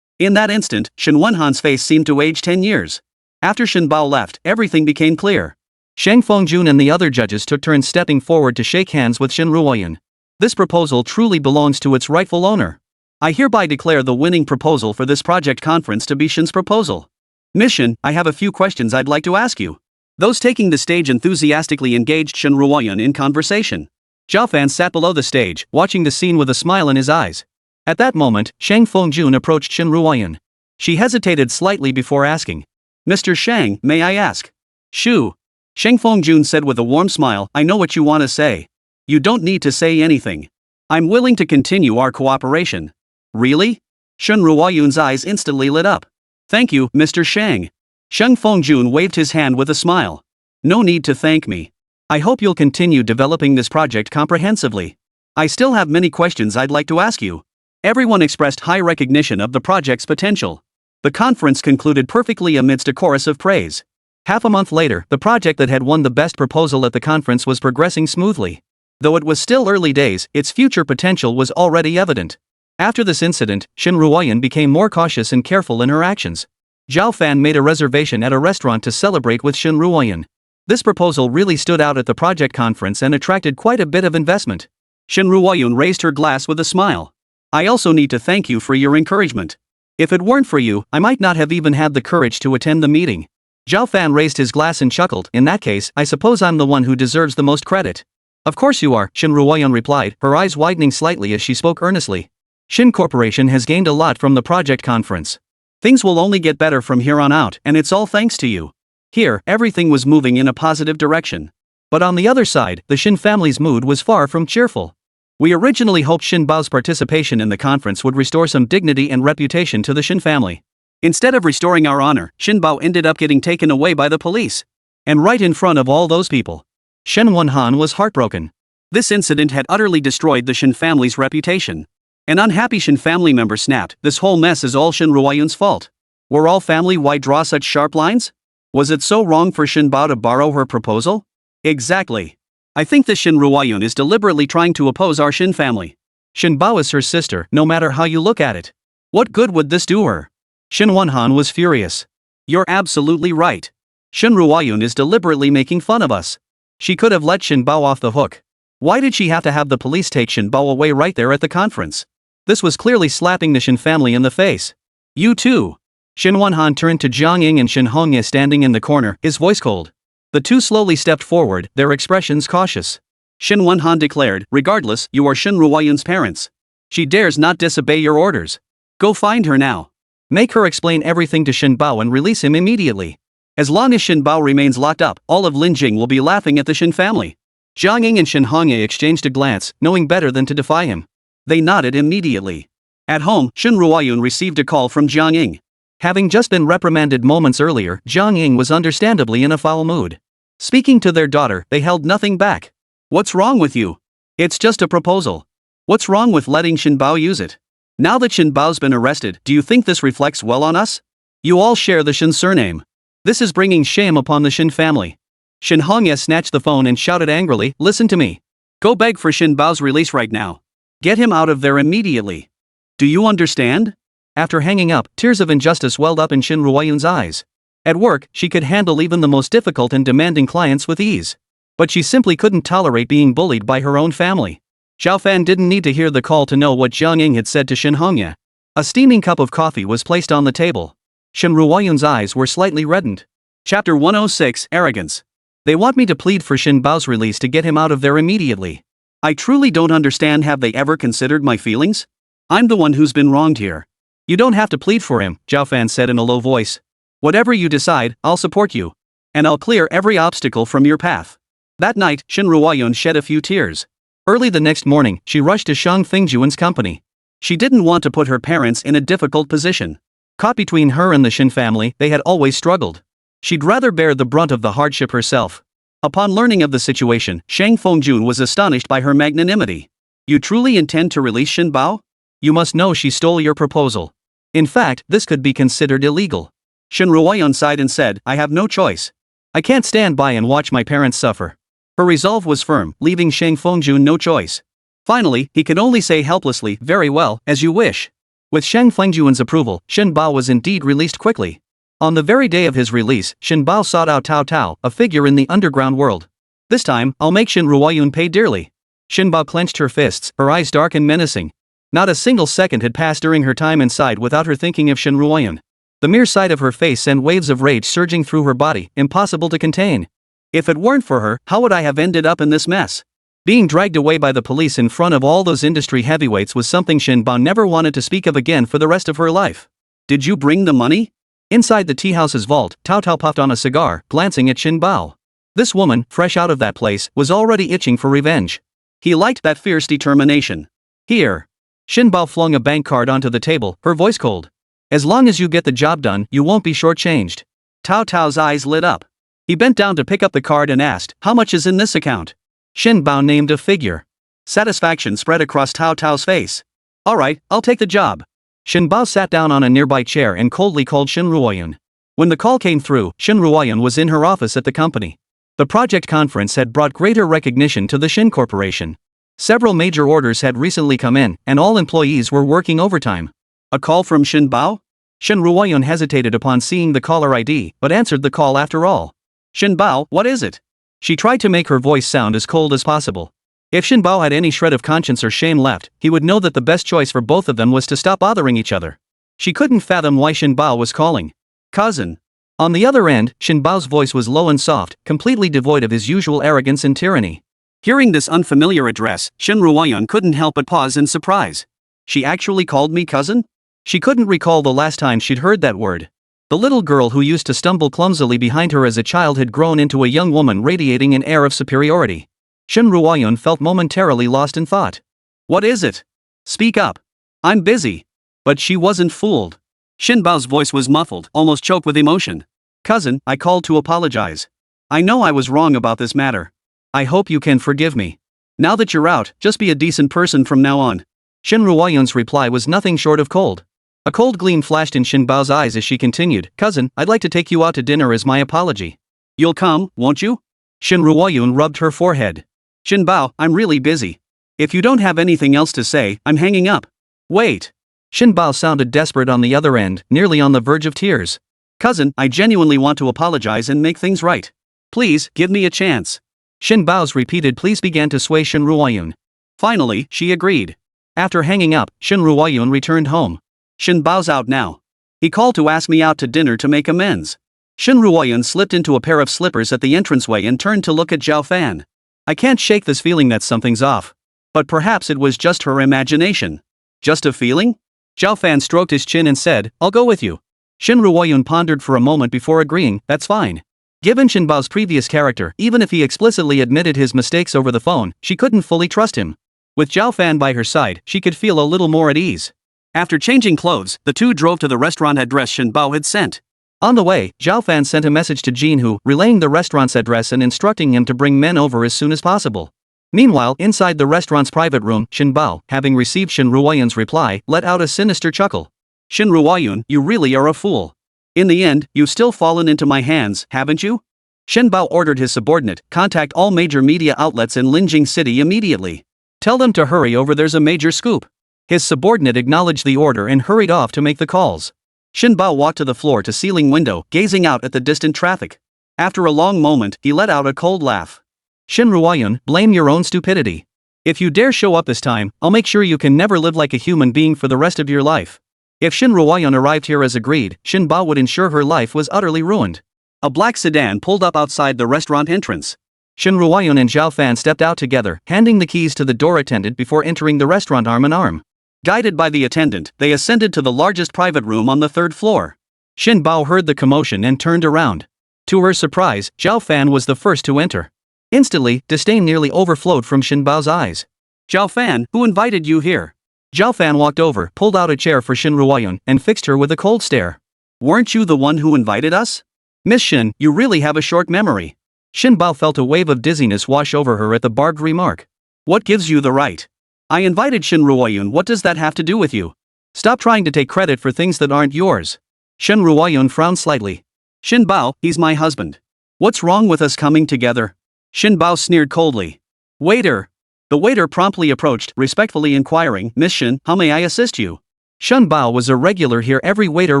In that instant, Shin Wanhan's face seemed to age 10 years. After Shin Bao left, everything became clear. Shang Fengjun and the other judges took turns stepping forward to shake hands with Shin Ruoyun. This proposal truly belongs to its rightful owner. I hereby declare the winning proposal for this project conference to be Shin's proposal. Mission, I have a few questions I'd like to ask you. Those taking the stage enthusiastically engaged Shin Ruoyun in conversation. Zhao Fan sat below the stage, watching the scene with a smile in his eyes. At that moment, Shang Fengjun approached Shin Ruoyun. She hesitated slightly before asking. Mr. Shang, may I ask? Shoo. Shang Fengjun said with a warm smile, I know what you want to say. You don't need to say anything. I'm willing to continue our cooperation. Really? Shin Ruoyun's eyes instantly lit up. Thank you, Mr. Shang. Shang Fengjun waved his hand with a smile. No need to thank me. I hope you'll continue developing this project comprehensively. I still have many questions I'd like to ask you. Everyone expressed high recognition of the project's potential. The conference concluded perfectly amidst a chorus of praise. Half a month later, the project that had won the best proposal at the conference was progressing smoothly. Though it was still early days, its future potential was already evident. After this incident, Shin Ruoyun became more cautious and careful in her actions. Zhao Fan made a reservation at a restaurant to celebrate with Shin Ruoyun. This proposal really stood out at the project conference and attracted quite a bit of investment. Shin Ruoyun raised her glass with a smile. I also need to thank you for your encouragement. If it weren't for you, I might not have even had the courage to attend the meeting. Zhao Fan raised his glass and chuckled. In that case, I suppose I'm the one who deserves the most credit. Of course you are, Shin Ruoyun replied, her eyes widening slightly as she spoke earnestly. Shin Corporation has gained a lot from the project conference. Things will only get better from here on out, and it's all thanks to you. Here, everything was moving in a positive direction. But on the other side, the Shin family's mood was far from cheerful. We originally hoped Shin Bao's participation in the conference would restore some dignity and reputation to the Shin family. Instead of restoring our honor, Shin Bao ended up getting taken away by the police. And right in front of all those people. Shen Wanhan was heartbroken. This incident had utterly destroyed the Shin family's reputation. An unhappy Shin family member snapped, this whole mess is all Shin Ruoyun's fault. Were all family why draw such sharp lines? Was it so wrong for Shin Bao to borrow her proposal? Exactly. I think that Shin Ruoyun is deliberately trying to oppose our Shin family. Shin Bao is her sister, no matter how you look at it. What good would this do her? Shin Wanhan was furious. You're absolutely right. Shin Ruoyun is deliberately making fun of us. She could have let Shin Bao off the hook. Why did she have to have the police take Shin Bao away right there at the conference? This was clearly slapping the Shin family in the face. You too. Shin Wanhan turned to Jiang Ying and Shin Hongye standing in the corner, his voice cold. The two slowly stepped forward, their expressions cautious. Shin Wanhan declared, regardless, you are Shin Ruoyun's parents. She dares not disobey your orders. Go find her now. Make her explain everything to Shin Bao and release him immediately. As long as Shin Bao remains locked up, all of Linjing will be laughing at the Shin family. Jiang Ying and Shin Hongye exchanged a glance, knowing better than to defy him. They nodded immediately. At home, Shin Ruoyun received a call from Jiang Ying. Having just been reprimanded moments earlier, Jiang Ying was understandably in a foul mood. Speaking to their daughter, they held nothing back. What's wrong with you? It's just a proposal. What's wrong with letting Shin Bao use it? Now that Shin Bao's been arrested, do you think this reflects well on us? You all share the Shin surname. This is bringing shame upon the Shin family. Shin Hongye snatched the phone and shouted angrily, listen to me. Go beg for Shin Bao's release right now. Get him out of there immediately. Do you understand? After hanging up, tears of injustice welled up in Shin Ruoyun's eyes. At work, she could handle even the most difficult and demanding clients with ease. But she simply couldn't tolerate being bullied by her own family. Zhao Fan didn't need to hear the call to know what Jiang Ying had said to Shin Hongye. A steaming cup of coffee was placed on the table. Shin Ruoyun's eyes were slightly reddened. Chapter 106, Arrogance. They want me to plead for Shin Bao's release to get him out of there immediately. I truly don't understand. Have they ever considered my feelings? I'm the one who's been wronged here. You don't have to plead for him, Zhao Fan said in a low voice. Whatever you decide, I'll support you. And I'll clear every obstacle from your path. That night, Shin Ruoyun shed a few tears. Early the next morning, she rushed to Shang Fengjuan's company. She didn't want to put her parents in a difficult position. Caught between her and the Shin family, they had always struggled. She'd rather bear the brunt of the hardship herself. Upon learning of the situation, Shang Fengjun was astonished by her magnanimity. You truly intend to release Shin Bao? You must know she stole your proposal. In fact, this could be considered illegal. Shin Ruoyun sighed and said, I have no choice. I can't stand by and watch my parents suffer. Her resolve was firm, leaving Shang Fengjun no choice. Finally, he could only say helplessly, very well, as you wish. With Shang Fengjuan's approval, Shin Bao was indeed released quickly. On the very day of his release, Shin Bao sought out Tao Tao, a figure in the underground world. This time, I'll make Shin Ruoyun pay dearly. Shin Bao clenched her fists, her eyes dark and menacing. Not a single second had passed during her time inside without her thinking of Shin Ruoyun. The mere sight of her face sent waves of rage surging through her body, impossible to contain. If it weren't for her, how would I have ended up in this mess? Being dragged away by the police in front of all those industry heavyweights was something Shin Bao never wanted to speak of again for the rest of her life. Did you bring the money? Inside the teahouse's vault, Tao Tao puffed on a cigar, glancing at Shin Bao. This woman, fresh out of that place, was already itching for revenge. He liked that fierce determination. Here. Shin Bao flung a bank card onto the table, her voice cold. As long as you get the job done, you won't be shortchanged. Tao Tao's eyes lit up. He bent down to pick up the card and asked, how much is in this account? Shin Bao named a figure. Satisfaction spread across Tao Tao's face. Alright, I'll take the job. Shin Bao sat down on a nearby chair and coldly called Shin Ruoyun. When the call came through, Shin Ruoyun was in her office at the company. The project conference had brought greater recognition to the Shin Corporation. Several major orders had recently come in, and all employees were working overtime. A call from Shin Bao? Shin Ruoyun hesitated upon seeing the caller ID, but answered the call after all. Shin Bao, what is it? She tried to make her voice sound as cold as possible. If Shin Bao had any shred of conscience or shame left, he would know that the best choice for both of them was to stop bothering each other. She couldn't fathom why Shin Bao was calling. Cousin. On the other end, Shin Bao's voice was low and soft, completely devoid of his usual arrogance and tyranny. Hearing this unfamiliar address, Shin Ruoyun couldn't help but pause in surprise. She actually called me cousin? She couldn't recall the last time she'd heard that word. The little girl who used to stumble clumsily behind her as a child had grown into a young woman radiating an air of superiority. Shin Ruoyun felt momentarily lost in thought. What is it? Speak up. I'm busy. But she wasn't fooled. Shin Bao's voice was muffled, almost choked with emotion. Cousin, I called to apologize. I know I was wrong about this matter. I hope you can forgive me. Now that you're out, just be a decent person from now on. Shin Ruoyun's reply was nothing short of cold. A cold gleam flashed in Shin Bao's eyes as she continued, Cousin, I'd like to take you out to dinner as my apology. You'll come, won't you? Shin Ruoyun rubbed her forehead. Shin Bao, I'm really busy. If you don't have anything else to say, I'm hanging up. Wait. Shin Bao sounded desperate on the other end, nearly on the verge of tears. Cousin, I genuinely want to apologize and make things right. Please, give me a chance. Shin Bao's repeated pleas began to sway Shin Ruoyun. Finally, she agreed. After hanging up, Shin Ruoyun returned home. Shin Bao's out now. He called to ask me out to dinner to make amends. Shin Ruoyun slipped into a pair of slippers at the entranceway and turned to look at Zhao Fan. I can't shake this feeling that something's off. But perhaps it was just her imagination. Just a feeling? Zhao Fan stroked his chin and said, I'll go with you. Shin Ruoyun pondered for a moment before agreeing, that's fine. Given Shin Bao's previous character, even if he explicitly admitted his mistakes over the phone, she couldn't fully trust him. With Zhao Fan by her side, she could feel a little more at ease. After changing clothes, the two drove to the restaurant address Shin Bao had sent. On the way, Zhao Fan sent a message to Jinhu, relaying the restaurant's address and instructing him to bring men over as soon as possible. Meanwhile, inside the restaurant's private room, Shin Bao, having received Shin Ruoyun's reply, let out a sinister chuckle. Shin Ruoyun, you really are a fool. In the end, you've still fallen into my hands, haven't you? Shin Bao ordered his subordinate, contact all major media outlets in Linjing City immediately. Tell them to hurry over, there's a major scoop. His subordinate acknowledged the order and hurried off to make the calls. Shin Bao walked to the floor-to-ceiling window, gazing out at the distant traffic. After a long moment, he let out a cold laugh. Shin Ruoyun, blame your own stupidity. If you dare show up this time, I'll make sure you can never live like a human being for the rest of your life. If Shin Ruoyun arrived here as agreed, Shin Bao would ensure her life was utterly ruined. A black sedan pulled up outside the restaurant entrance. Shin Ruoyun and Zhao Fan stepped out together, handing the keys to the door attendant before entering the restaurant arm in arm. Guided by the attendant, they ascended to the largest private room on the third floor. Shin Bao heard the commotion and turned around. To her surprise, Zhao Fan was the first to enter. Instantly, disdain nearly overflowed from Shin Bao's eyes. Zhao Fan, who invited you here? Zhao Fan walked over, pulled out a chair for Shin Ruoyun, and fixed her with a cold stare. Weren't you the one who invited us? Miss Shin, you really have a short memory. Shin Bao felt a wave of dizziness wash over her at the barbed remark. What gives you the right? I invited Shin Ruoyun. What does that have to do with you? Stop trying to take credit for things that aren't yours. Shin Ruoyun frowned slightly. Shin Bao, he's my husband. What's wrong with us coming together? Shin Bao sneered coldly. Waiter. The waiter promptly approached, respectfully inquiring, Miss Shin, how may I assist you? Shin Bao was a regular here. Every waiter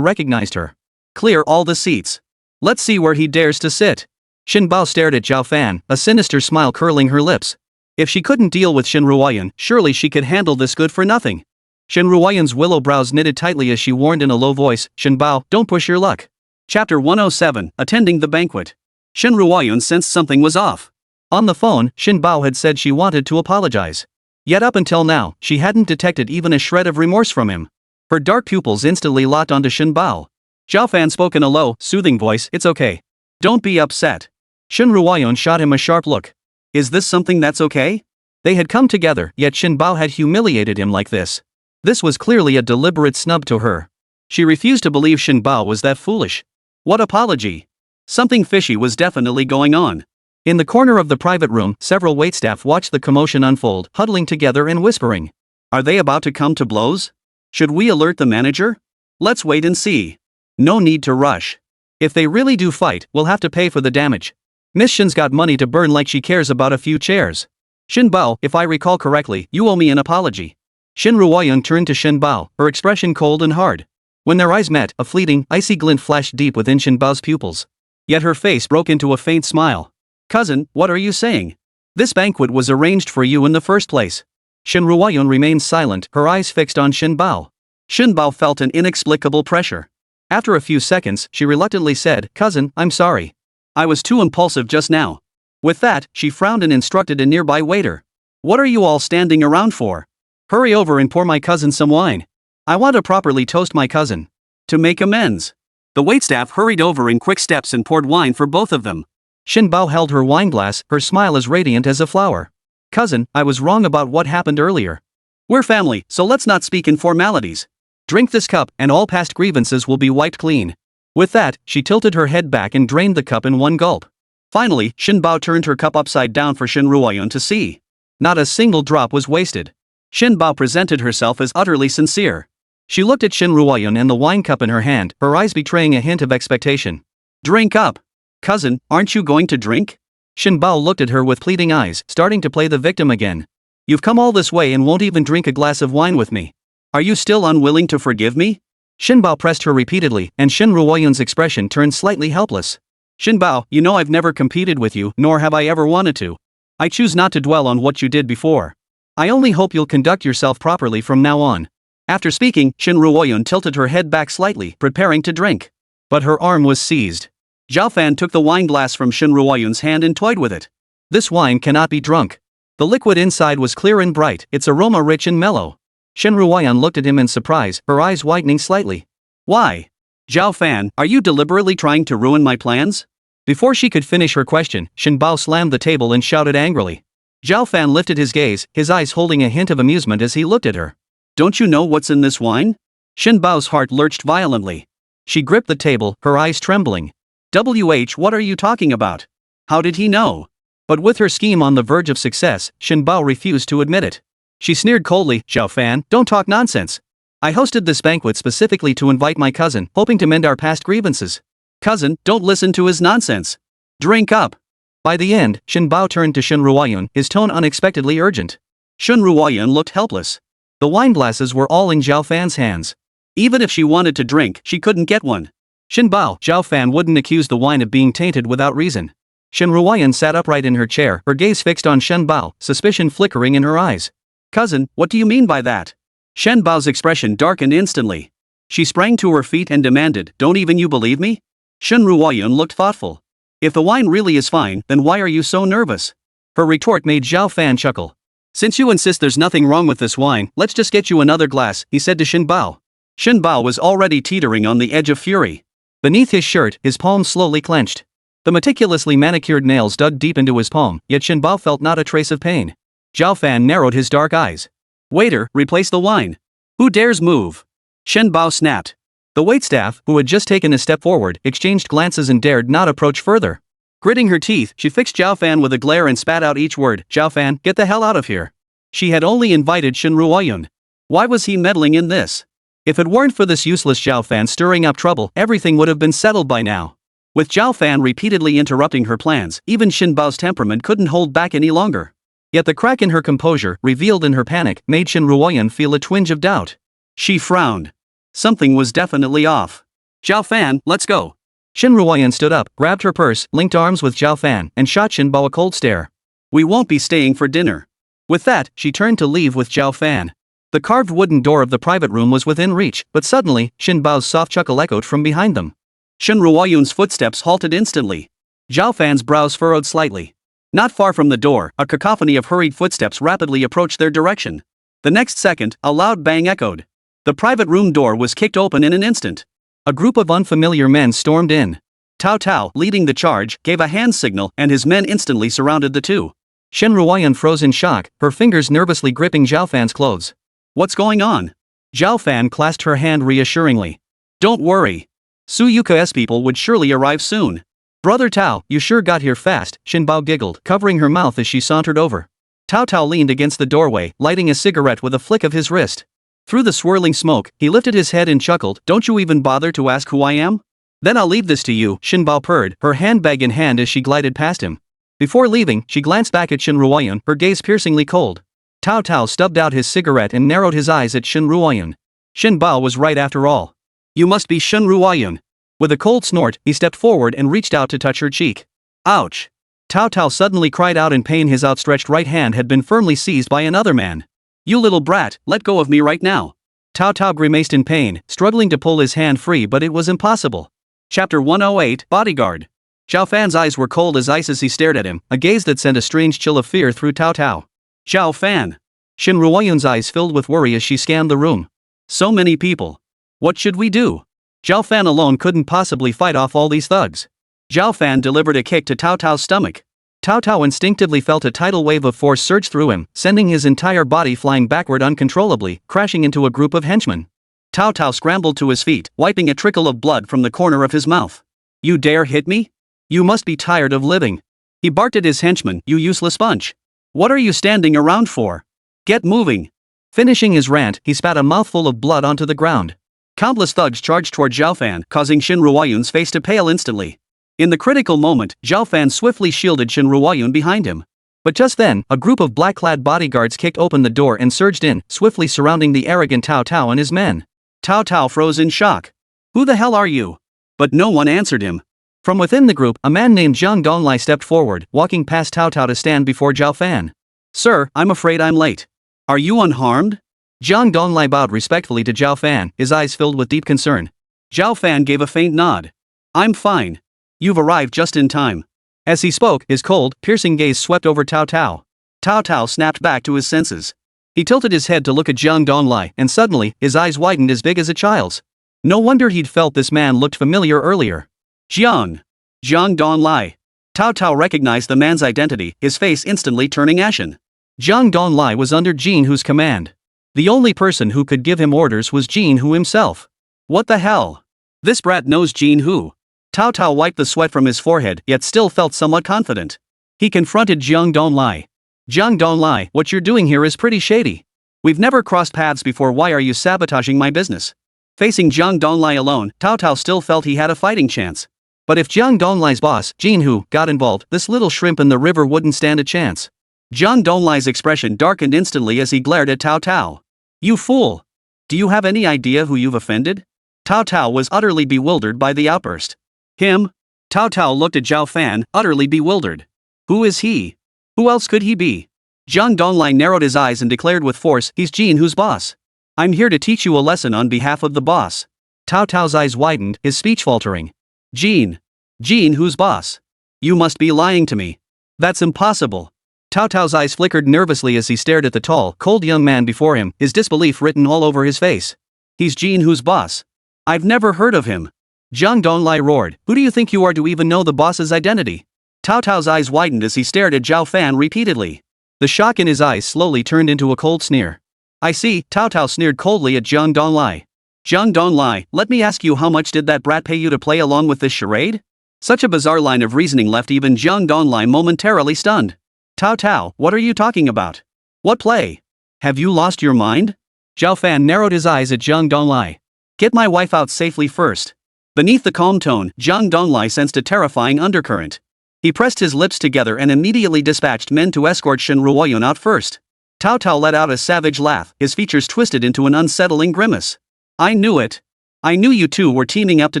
recognized her. Clear all the seats. Let's see where he dares to sit. Shin Bao stared at Zhao Fan, a sinister smile curling her lips. If she couldn't deal with Shin Ruoyun, surely she could handle this good for nothing. Shin Ruoyun's willow brows knitted tightly as she warned in a low voice, Shin Bao, don't push your luck. Chapter 107, Attending the Banquet. Shin Ruoyun sensed something was off. On the phone, Shin Bao had said she wanted to apologize. Yet up until now, she hadn't detected even a shred of remorse from him. Her dark pupils instantly locked onto Shin Bao. Zhao Fan spoke in a low, soothing voice, it's okay. Don't be upset. Shin Ruoyun shot him a sharp look. Is this something that's okay? They had come together, yet Shin Bao had humiliated him like this. This was clearly a deliberate snub to her. She refused to believe Shin Bao was that foolish. What apology? Something fishy was definitely going on. In the corner of the private room, several waitstaff watched the commotion unfold, huddling together and whispering. Are they about to come to blows? Should we alert the manager? Let's wait and see. No need to rush. If they really do fight, we'll have to pay for the damage. Miss Shin's got money to burn like she cares about a few chairs. Shin Bao, if I recall correctly, you owe me an apology. Shin Ruoyun turned to Shin Bao, her expression cold and hard. When their eyes met, a fleeting, icy glint flashed deep within Shin Bao's pupils. Yet her face broke into a faint smile. Cousin, what are you saying? This banquet was arranged for you in the first place. Shin Ruoyun remained silent, her eyes fixed on Shin Bao. Shin Bao felt an inexplicable pressure. After a few seconds, she reluctantly said, Cousin, I'm sorry. I was too impulsive just now. With that, she frowned and instructed a nearby waiter. What are you all standing around for? Hurry over and pour my cousin some wine. I want to properly toast my cousin. To make amends. The waitstaff hurried over in quick steps and poured wine for both of them. Shin Bao held her wineglass, her smile as radiant as a flower. Cousin, I was wrong about what happened earlier. We're family, so let's not speak in formalities. Drink this cup, and all past grievances will be wiped clean. With that, she tilted her head back and drained the cup in one gulp. Finally, Shin Bao turned her cup upside down for Shin Ruoyun to see. Not a single drop was wasted. Shin Bao presented herself as utterly sincere. She looked at Shin Ruoyun and the wine cup in her hand, her eyes betraying a hint of expectation. Drink up. Cousin, aren't you going to drink? Shin Bao looked at her with pleading eyes, starting to play the victim again. You've come all this way and won't even drink a glass of wine with me. Are you still unwilling to forgive me? Shin Bao pressed her repeatedly, and Shin Ruoyun's expression turned slightly helpless. Shin Bao, you know I've never competed with you, nor have I ever wanted to. I choose not to dwell on what you did before. I only hope you'll conduct yourself properly from now on. After speaking, Shin Ruoyun tilted her head back slightly, preparing to drink. But her arm was seized. Zhao Fan took the wine glass from Shin Ruoyun's hand and toyed with it. This wine cannot be drunk. The liquid inside was clear and bright, its aroma rich and mellow. Shin Ruoyun looked at him in surprise, her eyes widening slightly. Why? Zhao Fan, are you deliberately trying to ruin my plans? Before she could finish her question, Shin Bao slammed the table and shouted angrily. Zhao Fan lifted his gaze, his eyes holding a hint of amusement as he looked at her. Don't you know what's in this wine? Shin Bao's heart lurched violently. She gripped the table, her eyes trembling. What are you talking about? How did he know? But with her scheme on the verge of success, Shin Bao refused to admit it. She sneered coldly, Zhao Fan, don't talk nonsense. I hosted this banquet specifically to invite my cousin, hoping to mend our past grievances. Cousin, don't listen to his nonsense. Drink up. By the end, Shin Bao turned to Shin Ruoyun, his tone unexpectedly urgent. Shin Ruoyun looked helpless. The wine glasses were all in Zhao Fan's hands. Even if she wanted to drink, she couldn't get one. Shin Bao, Zhao Fan wouldn't accuse the wine of being tainted without reason. Shin Ruoyun sat upright in her chair, her gaze fixed on Shin Bao, suspicion flickering in her eyes. Cousin, what do you mean by that? Shin Bao's expression darkened instantly. She sprang to her feet and demanded, don't even you believe me? Shin Ruoyun looked thoughtful. If the wine really is fine, then why are you so nervous? Her retort made Zhao Fan chuckle. Since you insist there's nothing wrong with this wine, let's just get you another glass, he said to Shin Bao. Shin Bao was already teetering on the edge of fury. Beneath his shirt, his palms slowly clenched. The meticulously manicured nails dug deep into his palm, yet Shin Bao felt not a trace of pain. Zhao Fan narrowed his dark eyes. Waiter, replace the wine. Who dares move? Shen Bao snapped. The waitstaff, who had just taken a step forward, exchanged glances and dared not approach further. Gritting her teeth, she fixed Zhao Fan with a glare and spat out each word. Zhao Fan, get the hell out of here. She had only invited Shen Ruoyun. Why was he meddling in this? If it weren't for this useless Zhao Fan stirring up trouble, everything would have been settled by now. With Zhao Fan repeatedly interrupting her plans, even Shen Bao's temperament couldn't hold back any longer. Yet the crack in her composure, revealed in her panic, made Shen Ruoyun feel a twinge of doubt. She frowned. Something was definitely off. Zhao Fan, let's go. Shen Ruoyun stood up, grabbed her purse, linked arms with Zhao Fan, and shot Shen Bao a cold stare. We won't be staying for dinner. With that, she turned to leave with Zhao Fan. The carved wooden door of the private room was within reach, but suddenly, Shen Bao's soft chuckle echoed from behind them. Shen Ruoyun's footsteps halted instantly. Zhao Fan's brows furrowed slightly. Not far from the door, a cacophony of hurried footsteps rapidly approached their direction. The next second, a loud bang echoed. The private room door was kicked open in an instant. A group of unfamiliar men stormed in. Tao Tao, leading the charge, gave a hand signal and his men instantly surrounded the two. Shen Ruoyun froze in shock, her fingers nervously gripping Zhao Fan's clothes. What's going on? Zhao Fan clasped her hand reassuringly. Don't worry. Su Yuka's people would surely arrive soon. Brother Tao, you sure got here fast, Shen Bao giggled, covering her mouth as she sauntered over. Tao Tao leaned against the doorway, lighting a cigarette with a flick of his wrist. Through the swirling smoke, he lifted his head and chuckled, don't you even bother to ask who I am? Then I'll leave this to you, Shen Bao purred, her handbag in hand as she glided past him. Before leaving, she glanced back at Shen Ruoyun, her gaze piercingly cold. Tao Tao stubbed out his cigarette and narrowed his eyes at Shen Ruoyun. Shen Bao was right after all. You must be Shen Ruoyun. With a cold snort, he stepped forward and reached out to touch her cheek. Ouch! Tao Tao suddenly cried out in pain. His outstretched right hand had been firmly seized by another man. You little brat, let go of me right now. Tao Tao grimaced in pain, struggling to pull his hand free, but it was impossible. Chapter 108, Bodyguard. Zhao Fan's eyes were cold as ice as he stared at him, a gaze that sent a strange chill of fear through Tao Tao. Zhao Fan. Shen Ruoyun's eyes filled with worry as she scanned the room. So many people. What should we do? Zhao Fan alone couldn't possibly fight off all these thugs. Zhao Fan delivered a kick to Tao Tao's stomach. Tao Tao instinctively felt a tidal wave of force surge through him, sending his entire body flying backward uncontrollably, crashing into a group of henchmen. Tao Tao scrambled to his feet, wiping a trickle of blood from the corner of his mouth. You dare hit me? You must be tired of living. He barked at his henchman, you useless bunch. What are you standing around for? Get moving. Finishing his rant, he spat a mouthful of blood onto the ground. Countless thugs charged toward Zhao Fan, causing Shen Ruoyun's face to pale instantly. In the critical moment, Zhao Fan swiftly shielded Shen Ruoyun behind him. But just then, a group of black-clad bodyguards kicked open the door and surged in, swiftly surrounding the arrogant Tao Tao and his men. Tao Tao froze in shock. Who the hell are you? But no one answered him. From within the group, a man named Zhang Donglai stepped forward, walking past Tao Tao to stand before Zhao Fan. Sir, I'm afraid I'm late. Are you unharmed? Zhang Donglai bowed respectfully to Zhao Fan, his eyes filled with deep concern. Zhao Fan gave a faint nod. I'm fine. You've arrived just in time. As he spoke, his cold, piercing gaze swept over Tao Tao. Tao Tao snapped back to his senses. He tilted his head to look at Zhang Donglai, and suddenly, his eyes widened as big as a child's. No wonder he'd felt this man looked familiar earlier. Zhang Donglai. Tao Tao recognized the man's identity, his face instantly turning ashen. Zhang Donglai was under Jin Hu's command. The only person who could give him orders was Jin Hu himself. What the hell? This brat knows Jin Hu. Tao Tao wiped the sweat from his forehead, yet still felt somewhat confident. He confronted Zhang Donglai. Zhang Donglai, what you're doing here is pretty shady. We've never crossed paths before. Why are you sabotaging my business? Facing Zhang Donglai alone, Tao Tao still felt he had a fighting chance. But if Zhang Donglai's boss, Jin Hu, got involved, this little shrimp in the river wouldn't stand a chance. Zhang Donglai's expression darkened instantly as he glared at Tao Tao. You fool! Do you have any idea who you've offended? Tao Tao was utterly bewildered by the outburst. Him? Tao Tao looked at Zhao Fan, utterly bewildered. Who is he? Who else could he be? Zhang Donglai narrowed his eyes and declared with force, he's Jin Hu's boss. I'm here to teach you a lesson on behalf of the boss. Tao Tao's eyes widened, his speech faltering. Jin Hu's boss. You must be lying to me. That's impossible. Tao Tao's eyes flickered nervously as he stared at the tall, cold young man before him, his disbelief written all over his face. He's Jin Hu's boss. I've never heard of him. Zhang Donglai roared, who do you think you are to even know the boss's identity? Tao Tao's eyes widened as he stared at Zhao Fan repeatedly. The shock in his eyes slowly turned into a cold sneer. I see, Cao Cao sneered coldly at Zhang Donglai. Zhang Donglai, let me ask you, how much did that brat pay you to play along with this charade? Such a bizarre line of reasoning left even Zhang Donglai momentarily stunned. Cao Cao, what are you talking about? What play? Have you lost your mind? Zhao Fan narrowed his eyes at Zhang Donglai. Get my wife out safely first. Beneath the calm tone, Zhang Donglai sensed a terrifying undercurrent. He pressed his lips together and immediately dispatched men to escort Shen Ruoyun out first. Cao Cao let out a savage laugh, his features twisted into an unsettling grimace. I knew it. I knew you two were teaming up to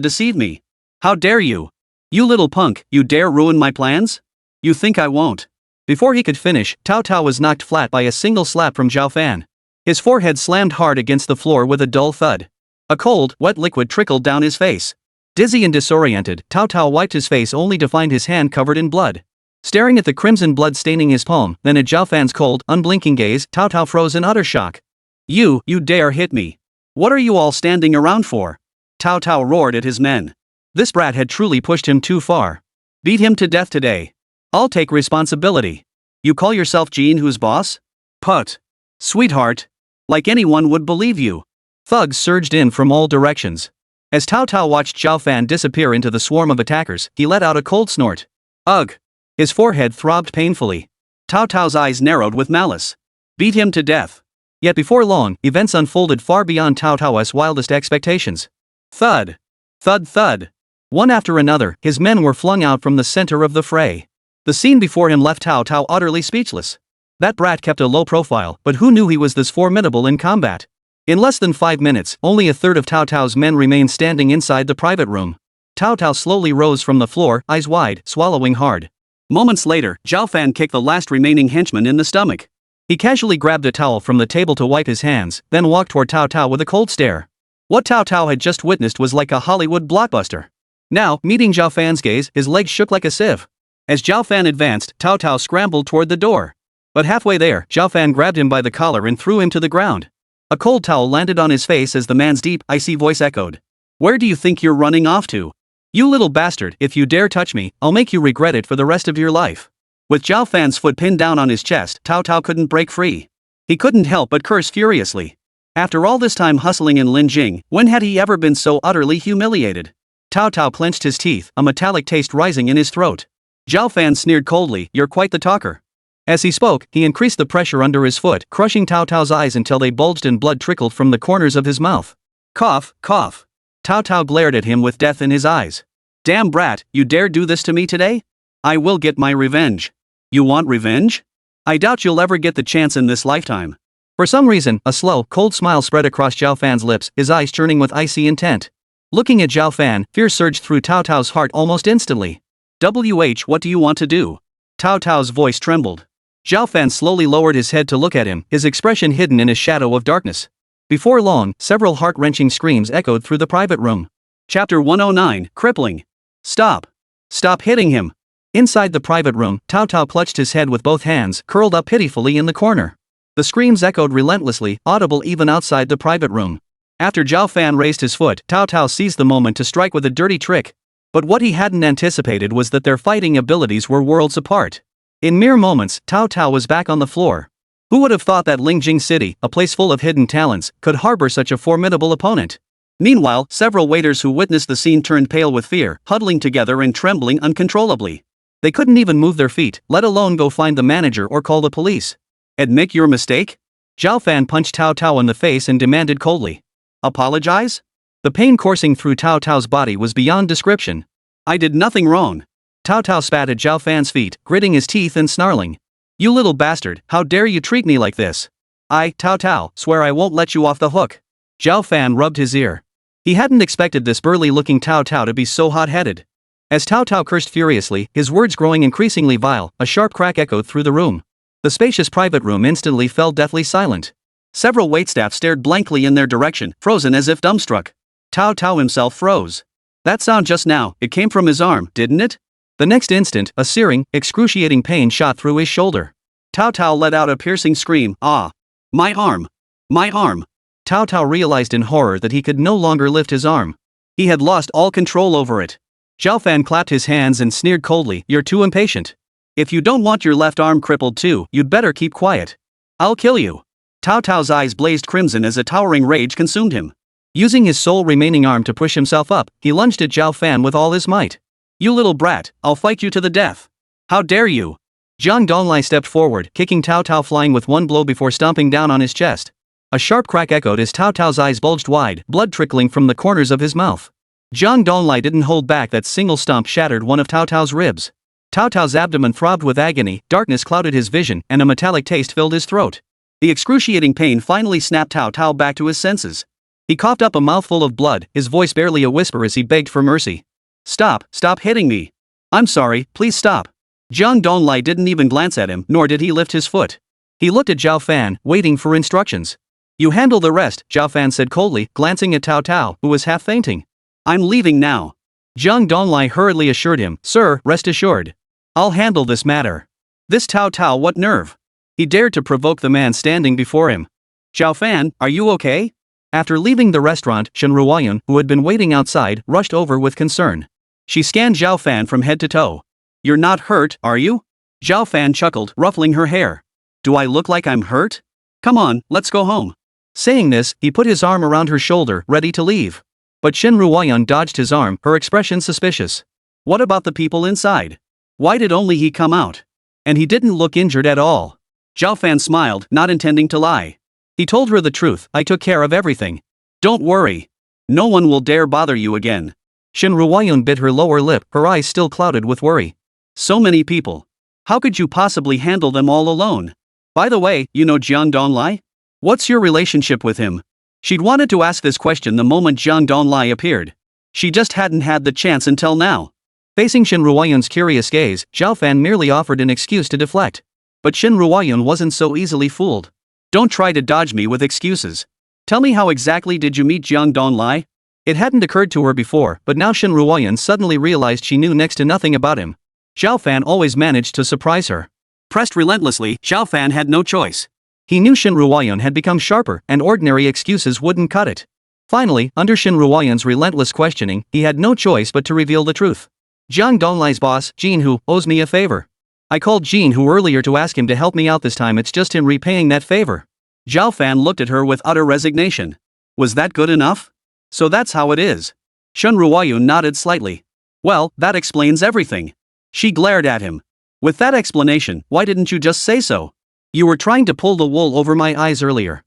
deceive me. How dare you? You little punk, you dare ruin my plans? You think I won't? Before he could finish, Cao Cao was knocked flat by a single slap from Zhao Fan. His forehead slammed hard against the floor with a dull thud. A cold, wet liquid trickled down his face. Dizzy and disoriented, Cao Cao wiped his face only to find his hand covered in blood. Staring at the crimson blood staining his palm, then at Zhao Fan's cold, unblinking gaze, Cao Cao froze in utter shock. You dare hit me? What are you all standing around for? Cao Cao roared at his men. This brat had truly pushed him too far. Beat him to death today. I'll take responsibility. You call yourself Jean who's boss? Put. Sweetheart. Like anyone would believe you. Thugs surged in from all directions. As Cao Cao watched Zhao Fan disappear into the swarm of attackers, he let out a cold snort. Ugh. His forehead throbbed painfully. Cao Cao's eyes narrowed with malice. Beat him to death. Yet before long, events unfolded far beyond Cao Cao's wildest expectations. Thud. Thud thud. One after another, his men were flung out from the center of the fray. The scene before him left Cao Cao utterly speechless. That brat kept a low profile, but who knew he was this formidable in combat? In less than 5 minutes, only a third of Cao Cao's men remained standing inside the private room. Cao Cao slowly rose from the floor, eyes wide, swallowing hard. Moments later, Zhao Fan kicked the last remaining henchman in the stomach. He casually grabbed a towel from the table to wipe his hands, then walked toward Cao Cao with a cold stare. What Cao Cao had just witnessed was like a Hollywood blockbuster. Now, meeting Zhao Fan's gaze, his legs shook like a sieve. As Zhao Fan advanced, Cao Cao scrambled toward the door. But halfway there, Zhao Fan grabbed him by the collar and threw him to the ground. A cold towel landed on his face as the man's deep, icy voice echoed. Where do you think you're running off to? You little bastard, if you dare touch me, I'll make you regret it for the rest of your life. With Zhao Fan's foot pinned down on his chest, Cao Cao couldn't break free. He couldn't help but curse furiously. After all this time hustling in Linjing, when had he ever been so utterly humiliated? Cao Cao clenched his teeth, a metallic taste rising in his throat. Zhao Fan sneered coldly, you're quite the talker. As he spoke, he increased the pressure under his foot, crushing Cao Cao's eyes until they bulged and blood trickled from the corners of his mouth. Cough, cough. Cao Cao glared at him with death in his eyes. Damn brat, you dare do this to me today? I will get my revenge. You want revenge? I doubt you'll ever get the chance in this lifetime. For some reason, a slow, cold smile spread across Zhao Fan's lips, his eyes churning with icy intent. Looking at Zhao Fan, fear surged through Cao Cao's heart almost instantly. What do you want to do? Cao Cao's voice trembled. Zhao Fan slowly lowered his head to look at him, his expression hidden in a shadow of darkness. Before long, several heart-wrenching screams echoed through the private room. Chapter 109, Crippling. Stop. Stop hitting him. Inside the private room, Cao Cao clutched his head with both hands, curled up pitifully in the corner. The screams echoed relentlessly, audible even outside the private room. After Zhao Fan raised his foot, Cao Cao seized the moment to strike with a dirty trick. But what he hadn't anticipated was that their fighting abilities were worlds apart. In mere moments, Cao Cao was back on the floor. Who would have thought that Dongyuan City, a place full of hidden talents, could harbor such a formidable opponent? Meanwhile, several waiters who witnessed the scene turned pale with fear, huddling together and trembling uncontrollably. They couldn't even move their feet, let alone go find the manager or call the police. Admit your mistake? Zhao Fan punched Cao Cao in the face and demanded coldly. Apologize? The pain coursing through Cao Cao's body was beyond description. I did nothing wrong. Cao Cao spat at Zhao Fan's feet, gritting his teeth and snarling. You little bastard, how dare you treat me like this? I, Cao Cao, swear I won't let you off the hook. Zhao Fan rubbed his ear. He hadn't expected this burly-looking Cao Cao to be so hot-headed. As Cao Cao cursed furiously, his words growing increasingly vile, a sharp crack echoed through the room. The spacious private room instantly fell deathly silent. Several waitstaff stared blankly in their direction, frozen as if dumbstruck. Cao Cao himself froze. That sound just now, it came from his arm, didn't it? The next instant, a searing, excruciating pain shot through his shoulder. Cao Cao let out a piercing scream, ah! My arm! My arm! Cao Cao realized in horror that he could no longer lift his arm. He had lost all control over it. Zhao Fan clapped his hands and sneered coldly, you're too impatient. If you don't want your left arm crippled too, you'd better keep quiet. I'll kill you. Cao Cao's eyes blazed crimson as a towering rage consumed him. Using his sole remaining arm to push himself up, he lunged at Zhao Fan with all his might. You little brat, I'll fight you to the death. How dare you? Zhang Donglai stepped forward, kicking Cao Cao flying with one blow before stomping down on his chest. A sharp crack echoed as Cao Cao's eyes bulged wide, blood trickling from the corners of his mouth. Zhang Donglai didn't hold back. That single stomp shattered one of Cao Cao's ribs. Cao Cao's abdomen throbbed with agony, darkness clouded his vision, and a metallic taste filled his throat. The excruciating pain finally snapped Cao Cao back to his senses. He coughed up a mouthful of blood, his voice barely a whisper as he begged for mercy. Stop hitting me. I'm sorry, please stop. Zhang Donglai didn't even glance at him, nor did he lift his foot. He looked at Zhao Fan, waiting for instructions. You handle the rest, Zhao Fan said coldly, glancing at Cao Cao, who was half fainting. I'm leaving now. Zhang Donglai hurriedly assured him, Sir, rest assured. I'll handle this matter. This Cao Cao, what nerve? He dared to provoke the man standing before him. Zhao Fan, are you okay? After leaving the restaurant, Shen Ruoyun, who had been waiting outside, rushed over with concern. She scanned Zhao Fan from head to toe. You're not hurt, are you? Zhao Fan chuckled, ruffling her hair. Do I look like I'm hurt? Come on, let's go home. Saying this, he put his arm around her shoulder, ready to leave. But Shen Ruoyun dodged his arm, her expression suspicious. What about the people inside? Why did only he come out? And he didn't look injured at all. Zhao Fan smiled, not intending to lie. He told her the truth. I took care of everything. Don't worry. No one will dare bother you again. Shen Ruoyun bit her lower lip, her eyes still clouded with worry. So many people. How could you possibly handle them all alone? By the way, you know Zhang Donglai? What's your relationship with him? She'd wanted to ask this question the moment Zhang Donglai appeared. She just hadn't had the chance until now. Facing Shen Ruoyun's curious gaze, Zhao Fan merely offered an excuse to deflect. But Shen Ruoyun wasn't so easily fooled. Don't try to dodge me with excuses. Tell me, how exactly did you meet Zhang Donglai? It hadn't occurred to her before, but now Shen Ruoyun suddenly realized she knew next to nothing about him. Zhao Fan always managed to surprise her. Pressed relentlessly, Zhao Fan had no choice. He knew Shen Ruoyun had become sharper, and ordinary excuses wouldn't cut it. Finally, under Shen Ruoyun's relentless questioning, he had no choice but to reveal the truth. Zhang Donglai's boss, Jin Hu, owes me a favor. I called Jin Hu earlier to ask him to help me out this time. It's just him repaying that favor. Zhao Fan looked at her with utter resignation. Was that good enough? So that's how it is. Shen Ruoyun nodded slightly. Well, that explains everything. She glared at him. With that explanation, why didn't you just say so? You were trying to pull the wool over my eyes earlier.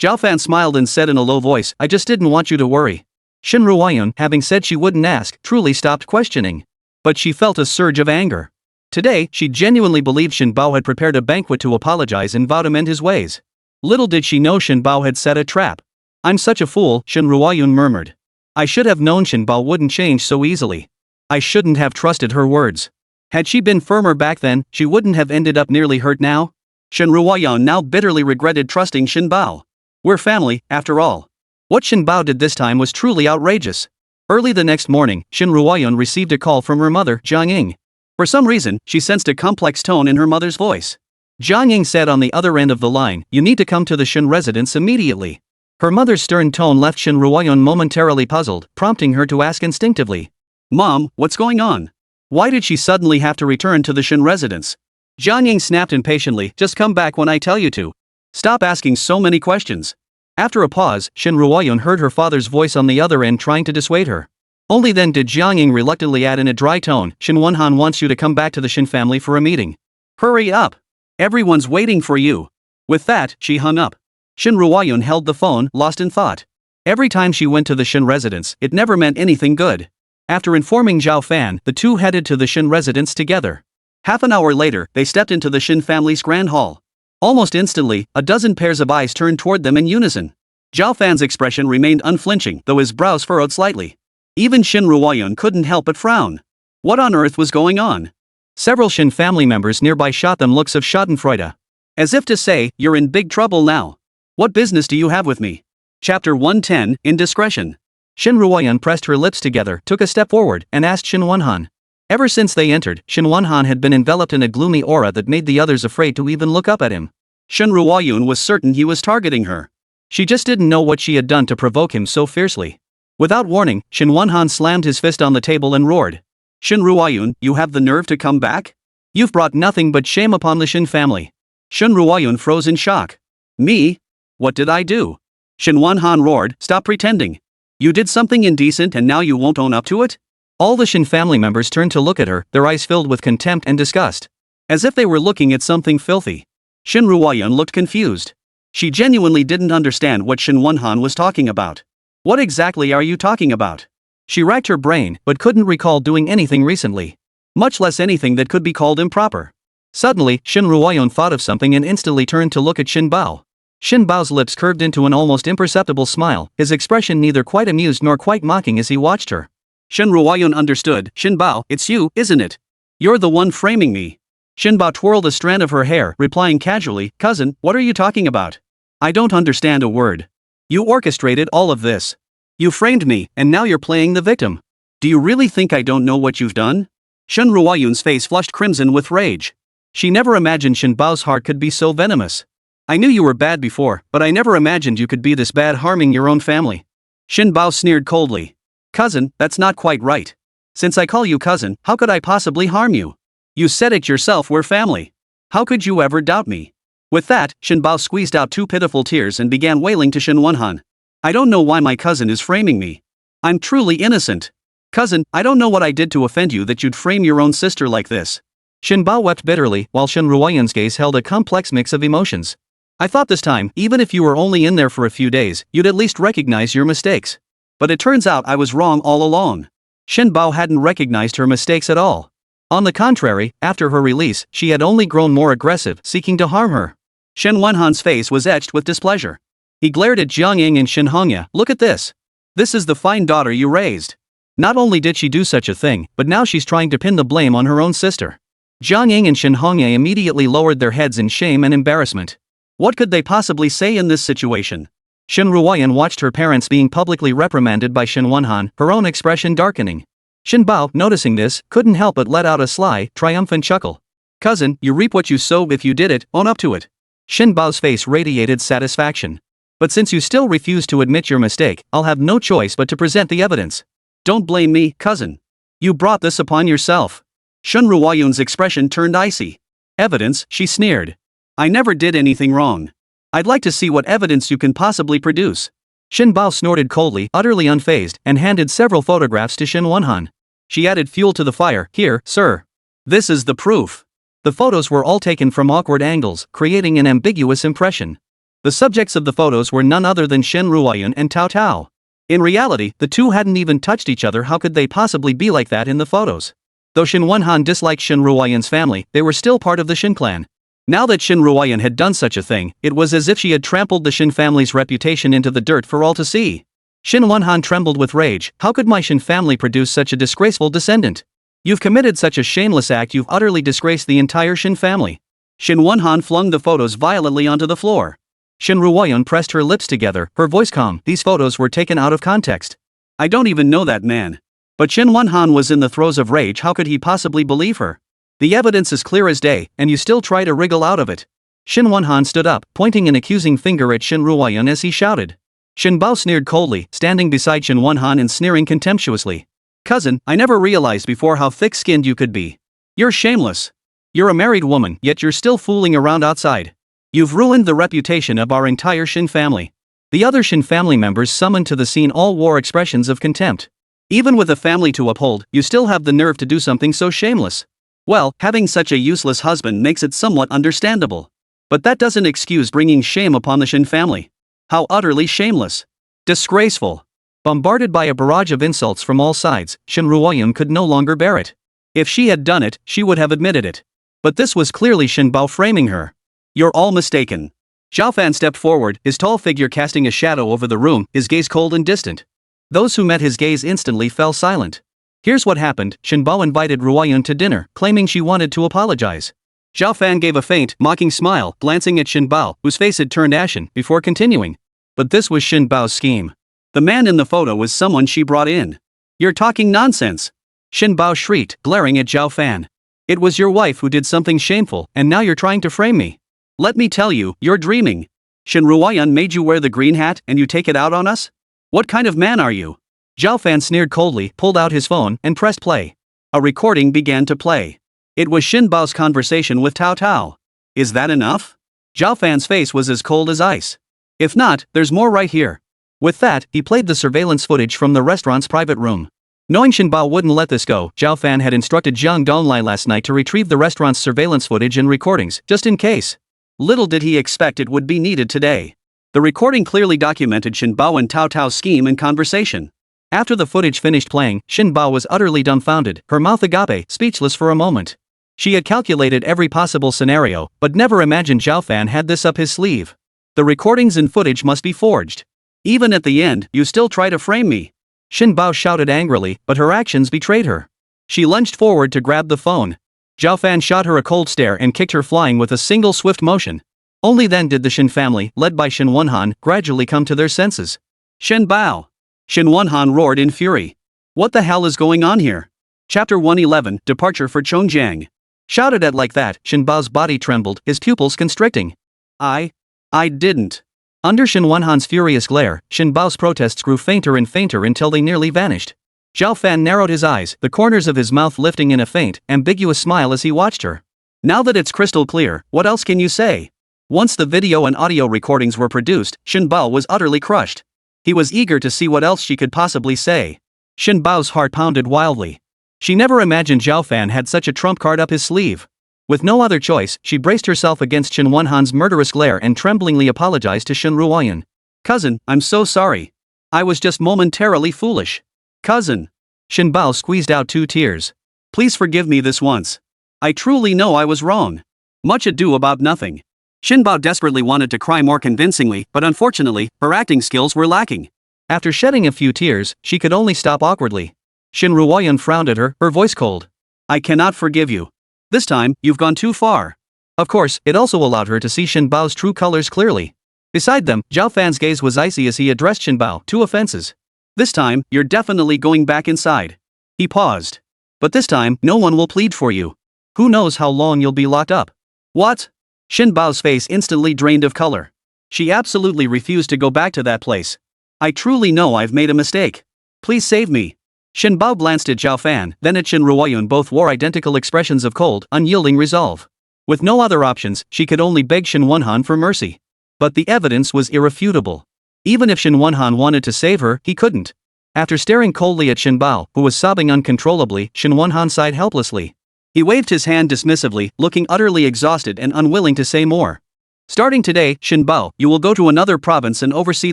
Zhao Fan smiled and said in a low voice, I just didn't want you to worry. Shen Ruoyun, having said she wouldn't ask, truly stopped questioning. But she felt a surge of anger. Today, she genuinely believed Shen Bao had prepared a banquet to apologize and vow to mend his ways. Little did she know Shen Bao had set a trap. I'm such a fool, Shen Ruoyun murmured. I should have known Shen Bao wouldn't change so easily. I shouldn't have trusted her words. Had she been firmer back then, she wouldn't have ended up nearly hurt now. Shen Ruoyun now bitterly regretted trusting Shen Bao. We're family, after all. What Shen Bao did this time was truly outrageous. Early the next morning, Shen Ruoyun received a call from her mother, Jiang Ying. For some reason, she sensed a complex tone in her mother's voice. Jiang Ying said on the other end of the line, you need to come to the Shen residence immediately. Her mother's stern tone left Shen Ruoyun momentarily puzzled, prompting her to ask instinctively. Mom, what's going on? Why did she suddenly have to return to the Shen residence? Jiang Ying snapped impatiently, just come back when I tell you to. Stop asking so many questions. After a pause, Shen Ruoyun heard her father's voice on the other end trying to dissuade her. Only then did Jiang Ying reluctantly add in a dry tone, Shen Wenhan wants you to come back to the Shen family for a meeting. Hurry up. Everyone's waiting for you. With that, she hung up. Shen Ruoyun held the phone, lost in thought. Every time she went to the Shen residence, it never meant anything good. After informing Zhao Fan, the two headed to the Shen residence together. Half an hour later, they stepped into the Shen family's grand hall. Almost instantly, a dozen pairs of eyes turned toward them in unison. Zhao Fan's expression remained unflinching, though his brows furrowed slightly. Even Shen Ruoyun couldn't help but frown. What on earth was going on? Several Shen family members nearby shot them looks of schadenfreude. As if to say, you're in big trouble now. What business do you have with me? Chapter 110, Indiscretion. Shen Ruoyun pressed her lips together, took a step forward, and asked Shen Wenhan. Ever since they entered, Shen Wenhan had been enveloped in a gloomy aura that made the others afraid to even look up at him. Shen Ruoyun was certain he was targeting her. She just didn't know what she had done to provoke him so fiercely. Without warning, Shen Wenhan slammed his fist on the table and roared. Shen Ruoyun, you have the nerve to come back? You've brought nothing but shame upon the Shin family. Shin Ruoyun froze in shock. Me? What did I do? Shin Wanhan roared, stop pretending. You did something indecent and now you won't own up to it? All the Shin family members turned to look at her, their eyes filled with contempt and disgust. As if they were looking at something filthy. Shin Ruoyun looked confused. She genuinely didn't understand what Shin Wanhan was talking about. What exactly are you talking about? She racked her brain, but couldn't recall doing anything recently. Much less anything that could be called improper. Suddenly, Shin Ruoyun thought of something and instantly turned to look at Shin Bao. Shin Bao's lips curved into an almost imperceptible smile, his expression neither quite amused nor quite mocking as he watched her. Shin Ruoyun understood. Shin Bao, it's you, isn't it? You're the one framing me. Shin Bao twirled a strand of her hair, replying casually, cousin, what are you talking about? I don't understand a word. You orchestrated all of this. You framed me, and now you're playing the victim. Do you really think I don't know what you've done? Shin Ruoyun's face flushed crimson with rage. She never imagined Shin Bao's heart could be so venomous. I knew you were bad before, but I never imagined you could be this bad, harming your own family. Shin Bao sneered coldly. Cousin, that's not quite right. Since I call you cousin, how could I possibly harm you? You said it yourself, we're family. How could you ever doubt me? With that, Shin Bao squeezed out two pitiful tears and began wailing to Shin Wanhan. I don't know why my cousin is framing me. I'm truly innocent. Cousin, I don't know what I did to offend you that you'd frame your own sister like this. Shin Bao wept bitterly, while Shin Ruoyun's gaze held a complex mix of emotions. I thought this time, even if you were only in there for a few days, you'd at least recognize your mistakes. But it turns out I was wrong all along. Shin Bao hadn't recognized her mistakes at all. On the contrary, after her release, she had only grown more aggressive, seeking to harm her. Shin Wanhan's face was etched with displeasure. He glared at Jiang Ying and Shin Hongya. Look at this. This is the fine daughter you raised. Not only did she do such a thing, but now she's trying to pin the blame on her own sister. Jiang Ying and Shin Hongya immediately lowered their heads in shame and embarrassment. What could they possibly say in this situation? Shin Ruoyun watched her parents being publicly reprimanded by Shin Wanhan, her own expression darkening. Shin Bao, noticing this, couldn't help but let out a sly, triumphant chuckle. Cousin, you reap what you sow. If you did it, own up to it. Shin Bao's face radiated satisfaction. But since you still refuse to admit your mistake, I'll have no choice but to present the evidence. Don't blame me, cousin. You brought this upon yourself. Shin Ruoyun's expression turned icy. Evidence, she sneered. I never did anything wrong. I'd like to see what evidence you can possibly produce. Shin Bao snorted coldly, utterly unfazed, and handed several photographs to Shin Wanhan. She added fuel to the fire. Here, sir. This is the proof. The photos were all taken from awkward angles, creating an ambiguous impression. The subjects of the photos were none other than Shin Ruoyun and Tao Tao. In reality, the two hadn't even touched each other. How could they possibly be like that in the photos? Though Shin Wanhan disliked Shin Ruoyun's family, they were still part of the Shin clan. Now that Shin Ruoyun had done such a thing, it was as if she had trampled the Shin family's reputation into the dirt for all to see. Shin Wanhan trembled with rage. How could my Shin family produce such a disgraceful descendant? You've committed such a shameless act. You've utterly disgraced the entire Shin family. Shin Wanhan flung the photos violently onto the floor. Shin Ruoyun pressed her lips together, her voice calm. These photos were taken out of context. I don't even know that man. But Shin Wanhan was in the throes of rage. How could he possibly believe her? The evidence is clear as day, and you still try to wriggle out of it. Shin Wanhan stood up, pointing an accusing finger at Shin Ruoyun as he shouted. Shin Bao sneered coldly, standing beside Shin Wanhan and sneering contemptuously. Cousin, I never realized before how thick-skinned you could be. You're shameless. You're a married woman, yet you're still fooling around outside. You've ruined the reputation of our entire Shin family. The other Shin family members summoned to the scene all wore expressions of contempt. Even with a family to uphold, you still have the nerve to do something so shameless. Well, having such a useless husband makes it somewhat understandable. But that doesn't excuse bringing shame upon the Shin family. How utterly shameless. Disgraceful. Bombarded by a barrage of insults from all sides, Shin Ruoyun could no longer bear it. If she had done it, she would have admitted it. But this was clearly Shin Bao framing her. You're all mistaken. Zhao Fan stepped forward, his tall figure casting a shadow over the room, his gaze cold and distant. Those who met his gaze instantly fell silent. Here's what happened. Shin Bao invited Ruoyun to dinner, claiming she wanted to apologize. Zhao Fan gave a faint, mocking smile, glancing at Shin Bao, whose face had turned ashen, before continuing. But this was Shin Bao's scheme. The man in the photo was someone she brought in. You're talking nonsense. Shin Bao shrieked, glaring at Zhao Fan. It was your wife who did something shameful, and now you're trying to frame me. Let me tell you, you're dreaming. Shin Ruoyun made you wear the green hat, and you take it out on us? What kind of man are you? Zhao Fan sneered coldly, pulled out his phone, and pressed play. A recording began to play. It was Shin Bao's conversation with Tao Tao. Is that enough? Zhao Fan's face was as cold as ice. If not, there's more right here. With that, he played the surveillance footage from the restaurant's private room. Knowing Shin Bao wouldn't let this go, Zhao Fan had instructed Jiang Donglai last night to retrieve the restaurant's surveillance footage and recordings, just in case. Little did he expect it would be needed today. The recording clearly documented Shin Bao and Tao Tao's scheme and conversation. After the footage finished playing, Shin Bao was utterly dumbfounded, her mouth agape, speechless for a moment. She had calculated every possible scenario, but never imagined Zhao Fan had this up his sleeve. The recordings and footage must be forged. Even at the end, you still try to frame me. Shin Bao shouted angrily, but her actions betrayed her. She lunged forward to grab the phone. Zhao Fan shot her a cold stare and kicked her flying with a single swift motion. Only then did the Shin family, led by Shin Wenhan, gradually come to their senses. Shin Bao! Shin Wenhan roared in fury. What the hell is going on here? Chapter 111, Departure for Chongjiang. Shouted at like that, Shin Bao's body trembled, his pupils constricting. I didn't. Under Shin Wenhan's furious glare, Shin Bao's protests grew fainter and fainter until they nearly vanished. Zhao Fan narrowed his eyes, the corners of his mouth lifting in a faint, ambiguous smile as he watched her. Now that it's crystal clear, what else can you say? Once the video and audio recordings were produced, Shin Bao was utterly crushed. He was eager to see what else she could possibly say. Shin Bao's heart pounded wildly. She never imagined Zhao Fan had such a trump card up his sleeve. With no other choice, she braced herself against Shin Wenhan's murderous glare and tremblingly apologized to Shin Ruoyan. Cousin, I'm so sorry. I was just momentarily foolish. Cousin. Shin Bao squeezed out 2 tears. Please forgive me this once. I truly know I was wrong. Much ado about nothing. Shin Bao desperately wanted to cry more convincingly, but unfortunately, her acting skills were lacking. After shedding a few tears, she could only stop awkwardly. Shin Ruoyan frowned at her voice cold. I cannot forgive you. This time, you've gone too far. Of course, it also allowed her to see Shin Bao's true colors clearly. Beside them, Zhao Fan's gaze was icy as he addressed Shin Bao, 2 offenses. This time, you're definitely going back inside. He paused. But this time, no one will plead for you. Who knows how long you'll be locked up? What? Shin Bao's face instantly drained of color. She absolutely refused to go back to that place. I truly know I've made a mistake. Please save me. Shin Bao glanced at Zhao Fan, then at Shin Ruoyan. Both wore identical expressions of cold, unyielding resolve. With no other options, she could only beg Shin Wenhan for mercy. But the evidence was irrefutable. Even if Shin Wenhan wanted to save her, he couldn't. After staring coldly at Shin Bao, who was sobbing uncontrollably, Shin Wenhan sighed helplessly. He waved his hand dismissively, looking utterly exhausted and unwilling to say more. Starting today, Shin Bao, you will go to another province and oversee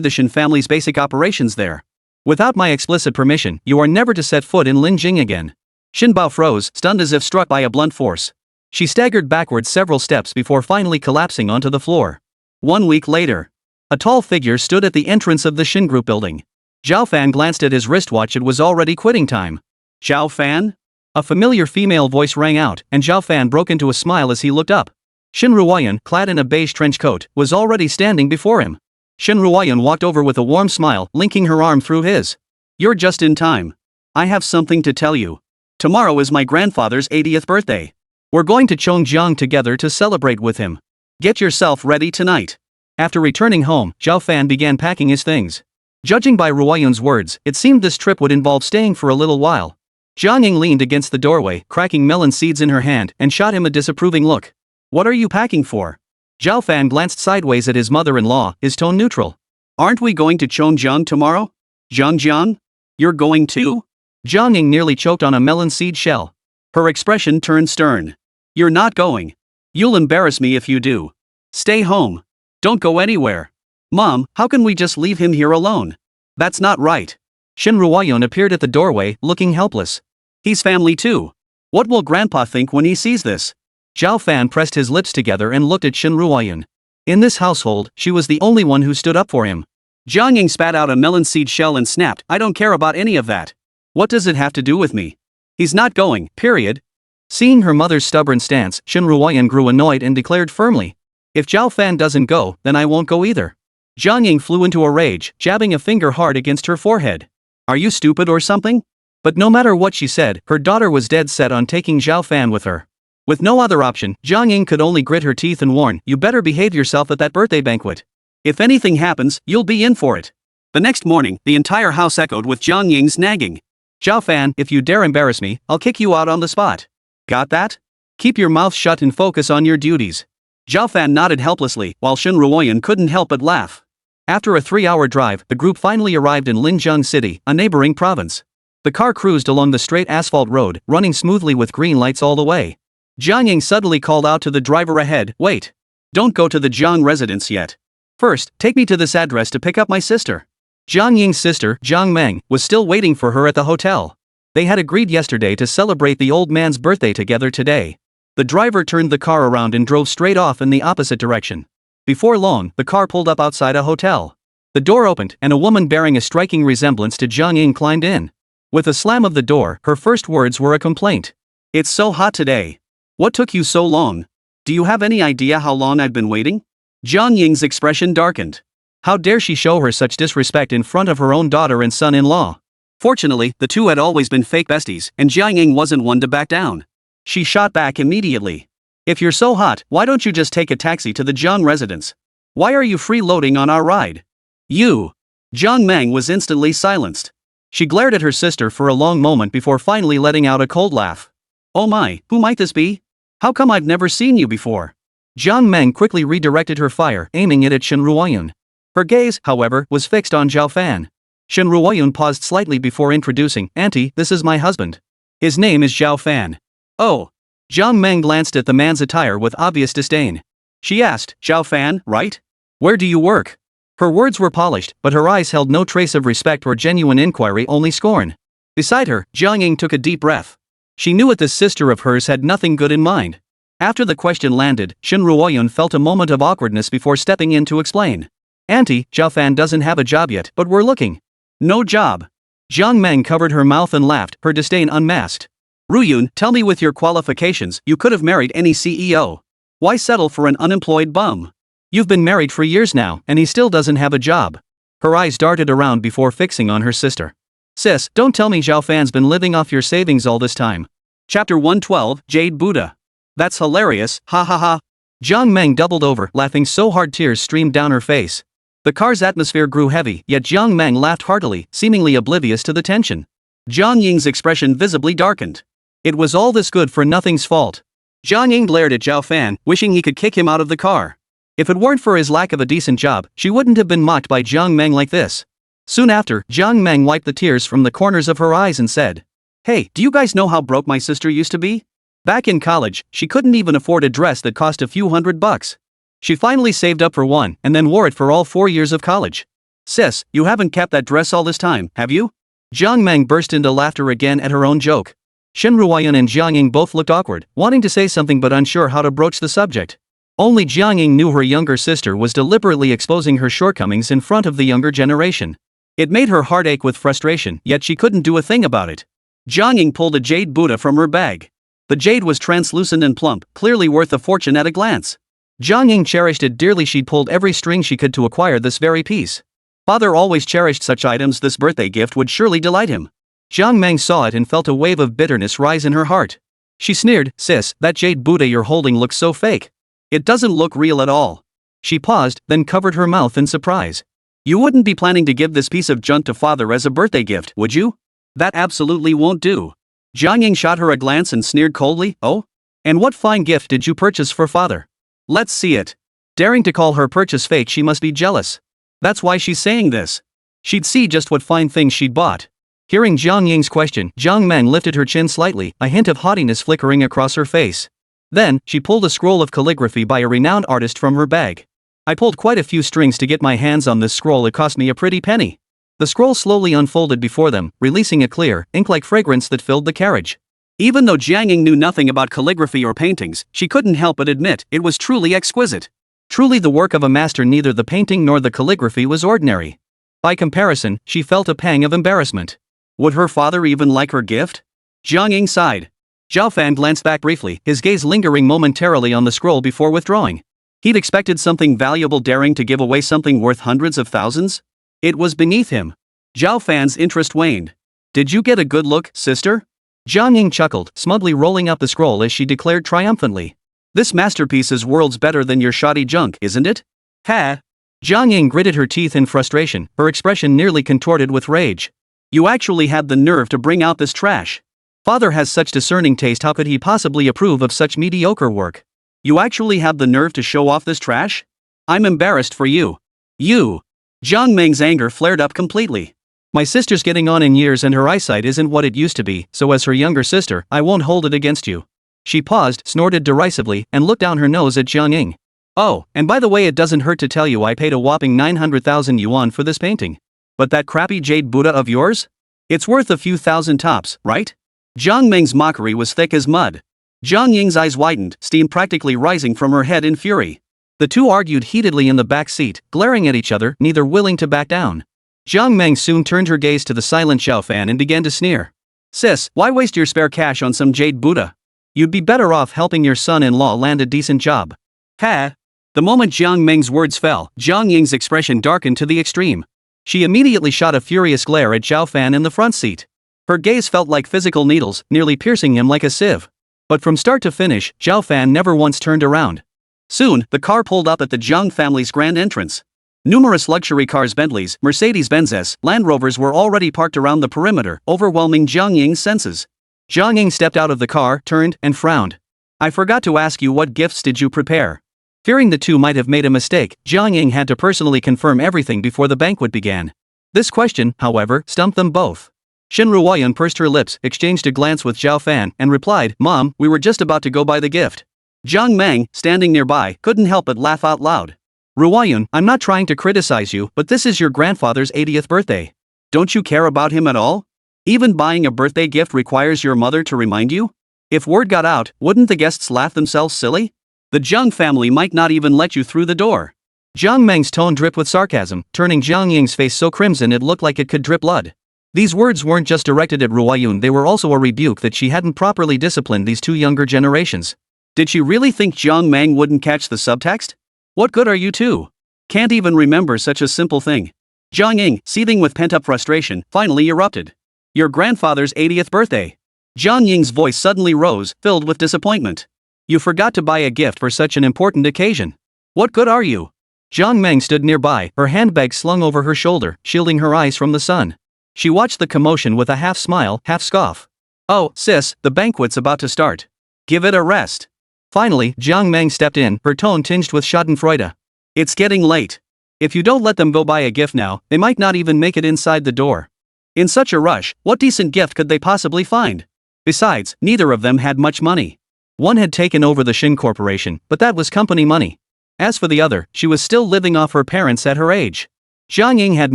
the Shin family's basic operations there. Without my explicit permission, you are never to set foot in Linjing again. Shin Bao froze, stunned as if struck by a blunt force. She staggered backward several steps before finally collapsing onto the floor. 1 week later. A tall figure stood at the entrance of the Shin Group building. Zhao Fan glanced at his wristwatch. It was already quitting time. Zhao Fan? A familiar female voice rang out, and Zhao Fan broke into a smile as he looked up. Shin Ruoyan, clad in a beige trench coat, was already standing before him. Shin Ruoyan walked over with a warm smile, linking her arm through his. You're just in time. I have something to tell you. Tomorrow is my grandfather's 80th birthday. We're going to Chongjiang together to celebrate with him. Get yourself ready tonight. After returning home, Zhao Fan began packing his things. Judging by Ruoyan's words, it seemed this trip would involve staying for a little while. Jiang Ying leaned against the doorway, cracking melon seeds in her hand, and shot him a disapproving look. What are you packing for? Zhao Fan glanced sideways at his mother-in-law, his tone neutral. Aren't we going to Chongjiang tomorrow? Zhangjiang? You're going too? Jiang Ying nearly choked on a melon seed shell. Her expression turned stern. You're not going. You'll embarrass me if you do. Stay home. Don't go anywhere. Mom, how can we just leave him here alone? That's not right. Shin Ruoyan appeared at the doorway, looking helpless. He's family too. What will Grandpa think when he sees this? Zhao Fan pressed his lips together and looked at Shin Ruoyan. In this household, she was the only one who stood up for him. Jiang Ying spat out a melon seed shell and snapped, I don't care about any of that. What does it have to do with me? He's not going, period. Seeing her mother's stubborn stance, Shin Ruoyan grew annoyed and declared firmly. If Zhao Fan doesn't go, then I won't go either. Jiang Ying flew into a rage, jabbing a finger hard against her forehead. Are you stupid or something? But no matter what she said, her daughter was dead set on taking Zhao Fan with her. With no other option, Jiang Ying could only grit her teeth and warn, you better behave yourself at that birthday banquet. If anything happens, you'll be in for it. The next morning, the entire house echoed with Jiang Ying's nagging. Zhao Fan, if you dare embarrass me, I'll kick you out on the spot. Got that? Keep your mouth shut and focus on your duties. Zhao Fan nodded helplessly, while Shen Ruoyan couldn't help but laugh. After a 3-hour drive, the group finally arrived in Linjiang City, a neighboring province. The car cruised along the straight asphalt road, running smoothly with green lights all the way. Jiang Ying suddenly called out to the driver ahead, "Wait! Don't go to the Jiang residence yet. First, take me to this address to pick up my sister." Jiang Ying's sister, Jiang Meng, was still waiting for her at the hotel. They had agreed yesterday to celebrate the old man's birthday together today. The driver turned the car around and drove straight off in the opposite direction. Before long, the car pulled up outside a hotel. The door opened, and a woman bearing a striking resemblance to Jiang Ying climbed in. With a slam of the door, her first words were a complaint. "It's so hot today. What took you so long? Do you have any idea how long I've been waiting?" Jiang Ying's expression darkened. How dare she show her such disrespect in front of her own daughter and son-in-law? Fortunately, the two had always been fake besties, and Jiang Ying wasn't one to back down. She shot back immediately. "If you're so hot, why don't you just take a taxi to the Jiang residence? Why are you freeloading on our ride?" "You!" Jiang Meng was instantly silenced. She glared at her sister for a long moment before finally letting out a cold laugh. "Oh my, who might this be? How come I've never seen you before?" Jiang Meng quickly redirected her fire, aiming it at Shen Ruoyun. Her gaze, however, was fixed on Zhao Fan. Shen Ruoyun paused slightly before introducing, "Auntie, this is my husband. His name is Zhao Fan." "Oh." Jiang Meng glanced at the man's attire with obvious disdain. She asked, "Zhao Fan, right? Where do you work?" Her words were polished, but her eyes held no trace of respect or genuine inquiry, only scorn. Beside her, Jiang Ying took a deep breath. She knew that this sister of hers had nothing good in mind. After the question landed, Shen Ruoyun felt a moment of awkwardness before stepping in to explain. "Auntie, Zhao Fan doesn't have a job yet, but we're looking." "No job?" Jiang Meng covered her mouth and laughed, her disdain unmasked. "Ruyun, tell me with your qualifications, you could have married any CEO. Why settle for an unemployed bum? You've been married for years now, and he still doesn't have a job." Her eyes darted around before fixing on her sister. "Sis, don't tell me Zhao Fan's been living off your savings all this time." Chapter 112, Jade Buddha. "That's hilarious, ha ha ha." Jiang Meng doubled over, laughing so hard tears streamed down her face. The car's atmosphere grew heavy, yet Jiang Meng laughed heartily, seemingly oblivious to the tension. Jiang Ying's expression visibly darkened. It was all this good for nothing's fault. Jiang Ying glared at Zhao Fan, wishing he could kick him out of the car. If it weren't for his lack of a decent job, she wouldn't have been mocked by Jiang Meng like this. Soon after, Jiang Meng wiped the tears from the corners of her eyes and said, "Hey, do you guys know how broke my sister used to be? Back in college, she couldn't even afford a dress that cost a few $100. She finally saved up for one, and then wore it for all 4 years of college. Sis, you haven't kept that dress all this time, have you?" Jiang Meng burst into laughter again at her own joke. Shen Ruoyan and Jiang Ying both looked awkward, wanting to say something but unsure how to broach the subject. Only Jiang Ying knew her younger sister was deliberately exposing her shortcomings in front of the younger generation. It made her heart ache with frustration, yet she couldn't do a thing about it. Jiang Ying pulled a jade Buddha from her bag. The jade was translucent and plump, clearly worth a fortune at a glance. Jiang Ying cherished it dearly. She'd pulled every string she could to acquire this very piece. Father always cherished such items. This birthday gift would surely delight him. Jiang Meng saw it and felt a wave of bitterness rise in her heart. She sneered, "Sis, that jade Buddha you're holding looks so fake. It doesn't look real at all." She paused, then covered her mouth in surprise. "You wouldn't be planning to give this piece of junk to father as a birthday gift, would you? That absolutely won't do." Jiang Ying shot her a glance and sneered coldly, "Oh? And what fine gift did you purchase for father? Let's see it." Daring to call her purchase fake, she must be jealous. That's why she's saying this. She'd see just what fine things she'd bought. Hearing Jiang Ying's question, Jiang Meng lifted her chin slightly, a hint of haughtiness flickering across her face. Then, she pulled a scroll of calligraphy by a renowned artist from her bag. "I pulled quite a few strings to get my hands on this scroll. It cost me a pretty penny." The scroll slowly unfolded before them, releasing a clear, ink-like fragrance that filled the carriage. Even though Jiang Ying knew nothing about calligraphy or paintings, she couldn't help but admit it was truly exquisite. Truly the work of a master. Neither the painting nor the calligraphy was ordinary. By comparison, she felt a pang of embarrassment. Would her father even like her gift? Jiang Ying sighed. Zhao Fan glanced back briefly, his gaze lingering momentarily on the scroll before withdrawing. He'd expected something valuable, daring to give away something worth hundreds of thousands? It was beneath him. Zhao Fan's interest waned. "Did you get a good look, sister?" Jiang Ying chuckled, smugly rolling up the scroll as she declared triumphantly. "This masterpiece is worlds better than your shoddy junk, isn't it?" "Ha!" Jiang Ying gritted her teeth in frustration, her expression nearly contorted with rage. "You actually had the nerve to bring out this trash. Father has such discerning taste, how could he possibly approve of such mediocre work? You actually have the nerve to show off this trash? I'm embarrassed for you. You. Jiang Meng's anger flared up completely. My sister's getting on in years and her eyesight isn't what it used to be, so as her younger sister, I won't hold it against you. She paused, snorted derisively, and looked down her nose at Jiang Ying. Oh, and by the way, it doesn't hurt to tell you I paid a whopping 900,000 yuan for this painting. But that crappy jade Buddha of yours? It's worth a few thousand tops, right? Jiang Meng's mockery was thick as mud. Jiang Ying's eyes widened, steam practically rising from her head in fury. The two argued heatedly in the back seat, glaring at each other, neither willing to back down. Jiang Meng soon turned her gaze to the silent Zhao Fan and began to sneer. Sis, why waste your spare cash on some jade Buddha? You'd be better off helping your son-in-law land a decent job. Ha! The moment Jiang Meng's words fell, Jiang Ying's expression darkened to the extreme. She immediately shot a furious glare at Zhao Fan in the front seat. Her gaze felt like physical needles, nearly piercing him like a sieve. But from start to finish, Zhao Fan never once turned around. Soon, the car pulled up at the Jiang family's grand entrance. Numerous luxury cars, Bentleys, Mercedes-Benzes, Land Rovers were already parked around the perimeter, overwhelming Jiang Ying's senses. Jiang Ying stepped out of the car, turned, and frowned. I forgot to ask you, what gifts did you prepare? Fearing the two might have made a mistake, Jiang Ying had to personally confirm everything before the banquet began. This question, however, stumped them both. Shen Ruoyan pursed her lips, exchanged a glance with Zhao Fan, and replied, Mom, we were just about to go buy the gift. Jiang Meng, standing nearby, couldn't help but laugh out loud. Ruoyan, I'm not trying to criticize you, but this is your grandfather's 80th birthday. Don't you care about him at all? Even buying a birthday gift requires your mother to remind you? If word got out, wouldn't the guests laugh themselves silly? The Jiang family might not even let you through the door. Jiang Meng's tone dripped with sarcasm, turning Jiang Ying's face so crimson it looked like it could drip blood. These words weren't just directed at Ruoyan, they were also a rebuke that she hadn't properly disciplined these two younger generations. Did she really think Jiang Meng wouldn't catch the subtext? What good are you two? Can't even remember such a simple thing. Jiang Ying, seething with pent-up frustration, finally erupted. Your grandfather's 80th birthday. Jiang Ying's voice suddenly rose, filled with disappointment. You forgot to buy a gift for such an important occasion. What good are you? Jiang Meng stood nearby, her handbag slung over her shoulder, shielding her eyes from the sun. She watched the commotion with a half smile, half scoff. Oh, sis, the banquet's about to start. Give it a rest. Finally, Jiang Meng stepped in, her tone tinged with schadenfreude. It's getting late. If you don't let them go buy a gift now, they might not even make it inside the door. In such a rush, what decent gift could they possibly find? Besides, neither of them had much money. One had taken over the Shin Corporation, but that was company money. As for the other, she was still living off her parents at her age. Jiang Ying had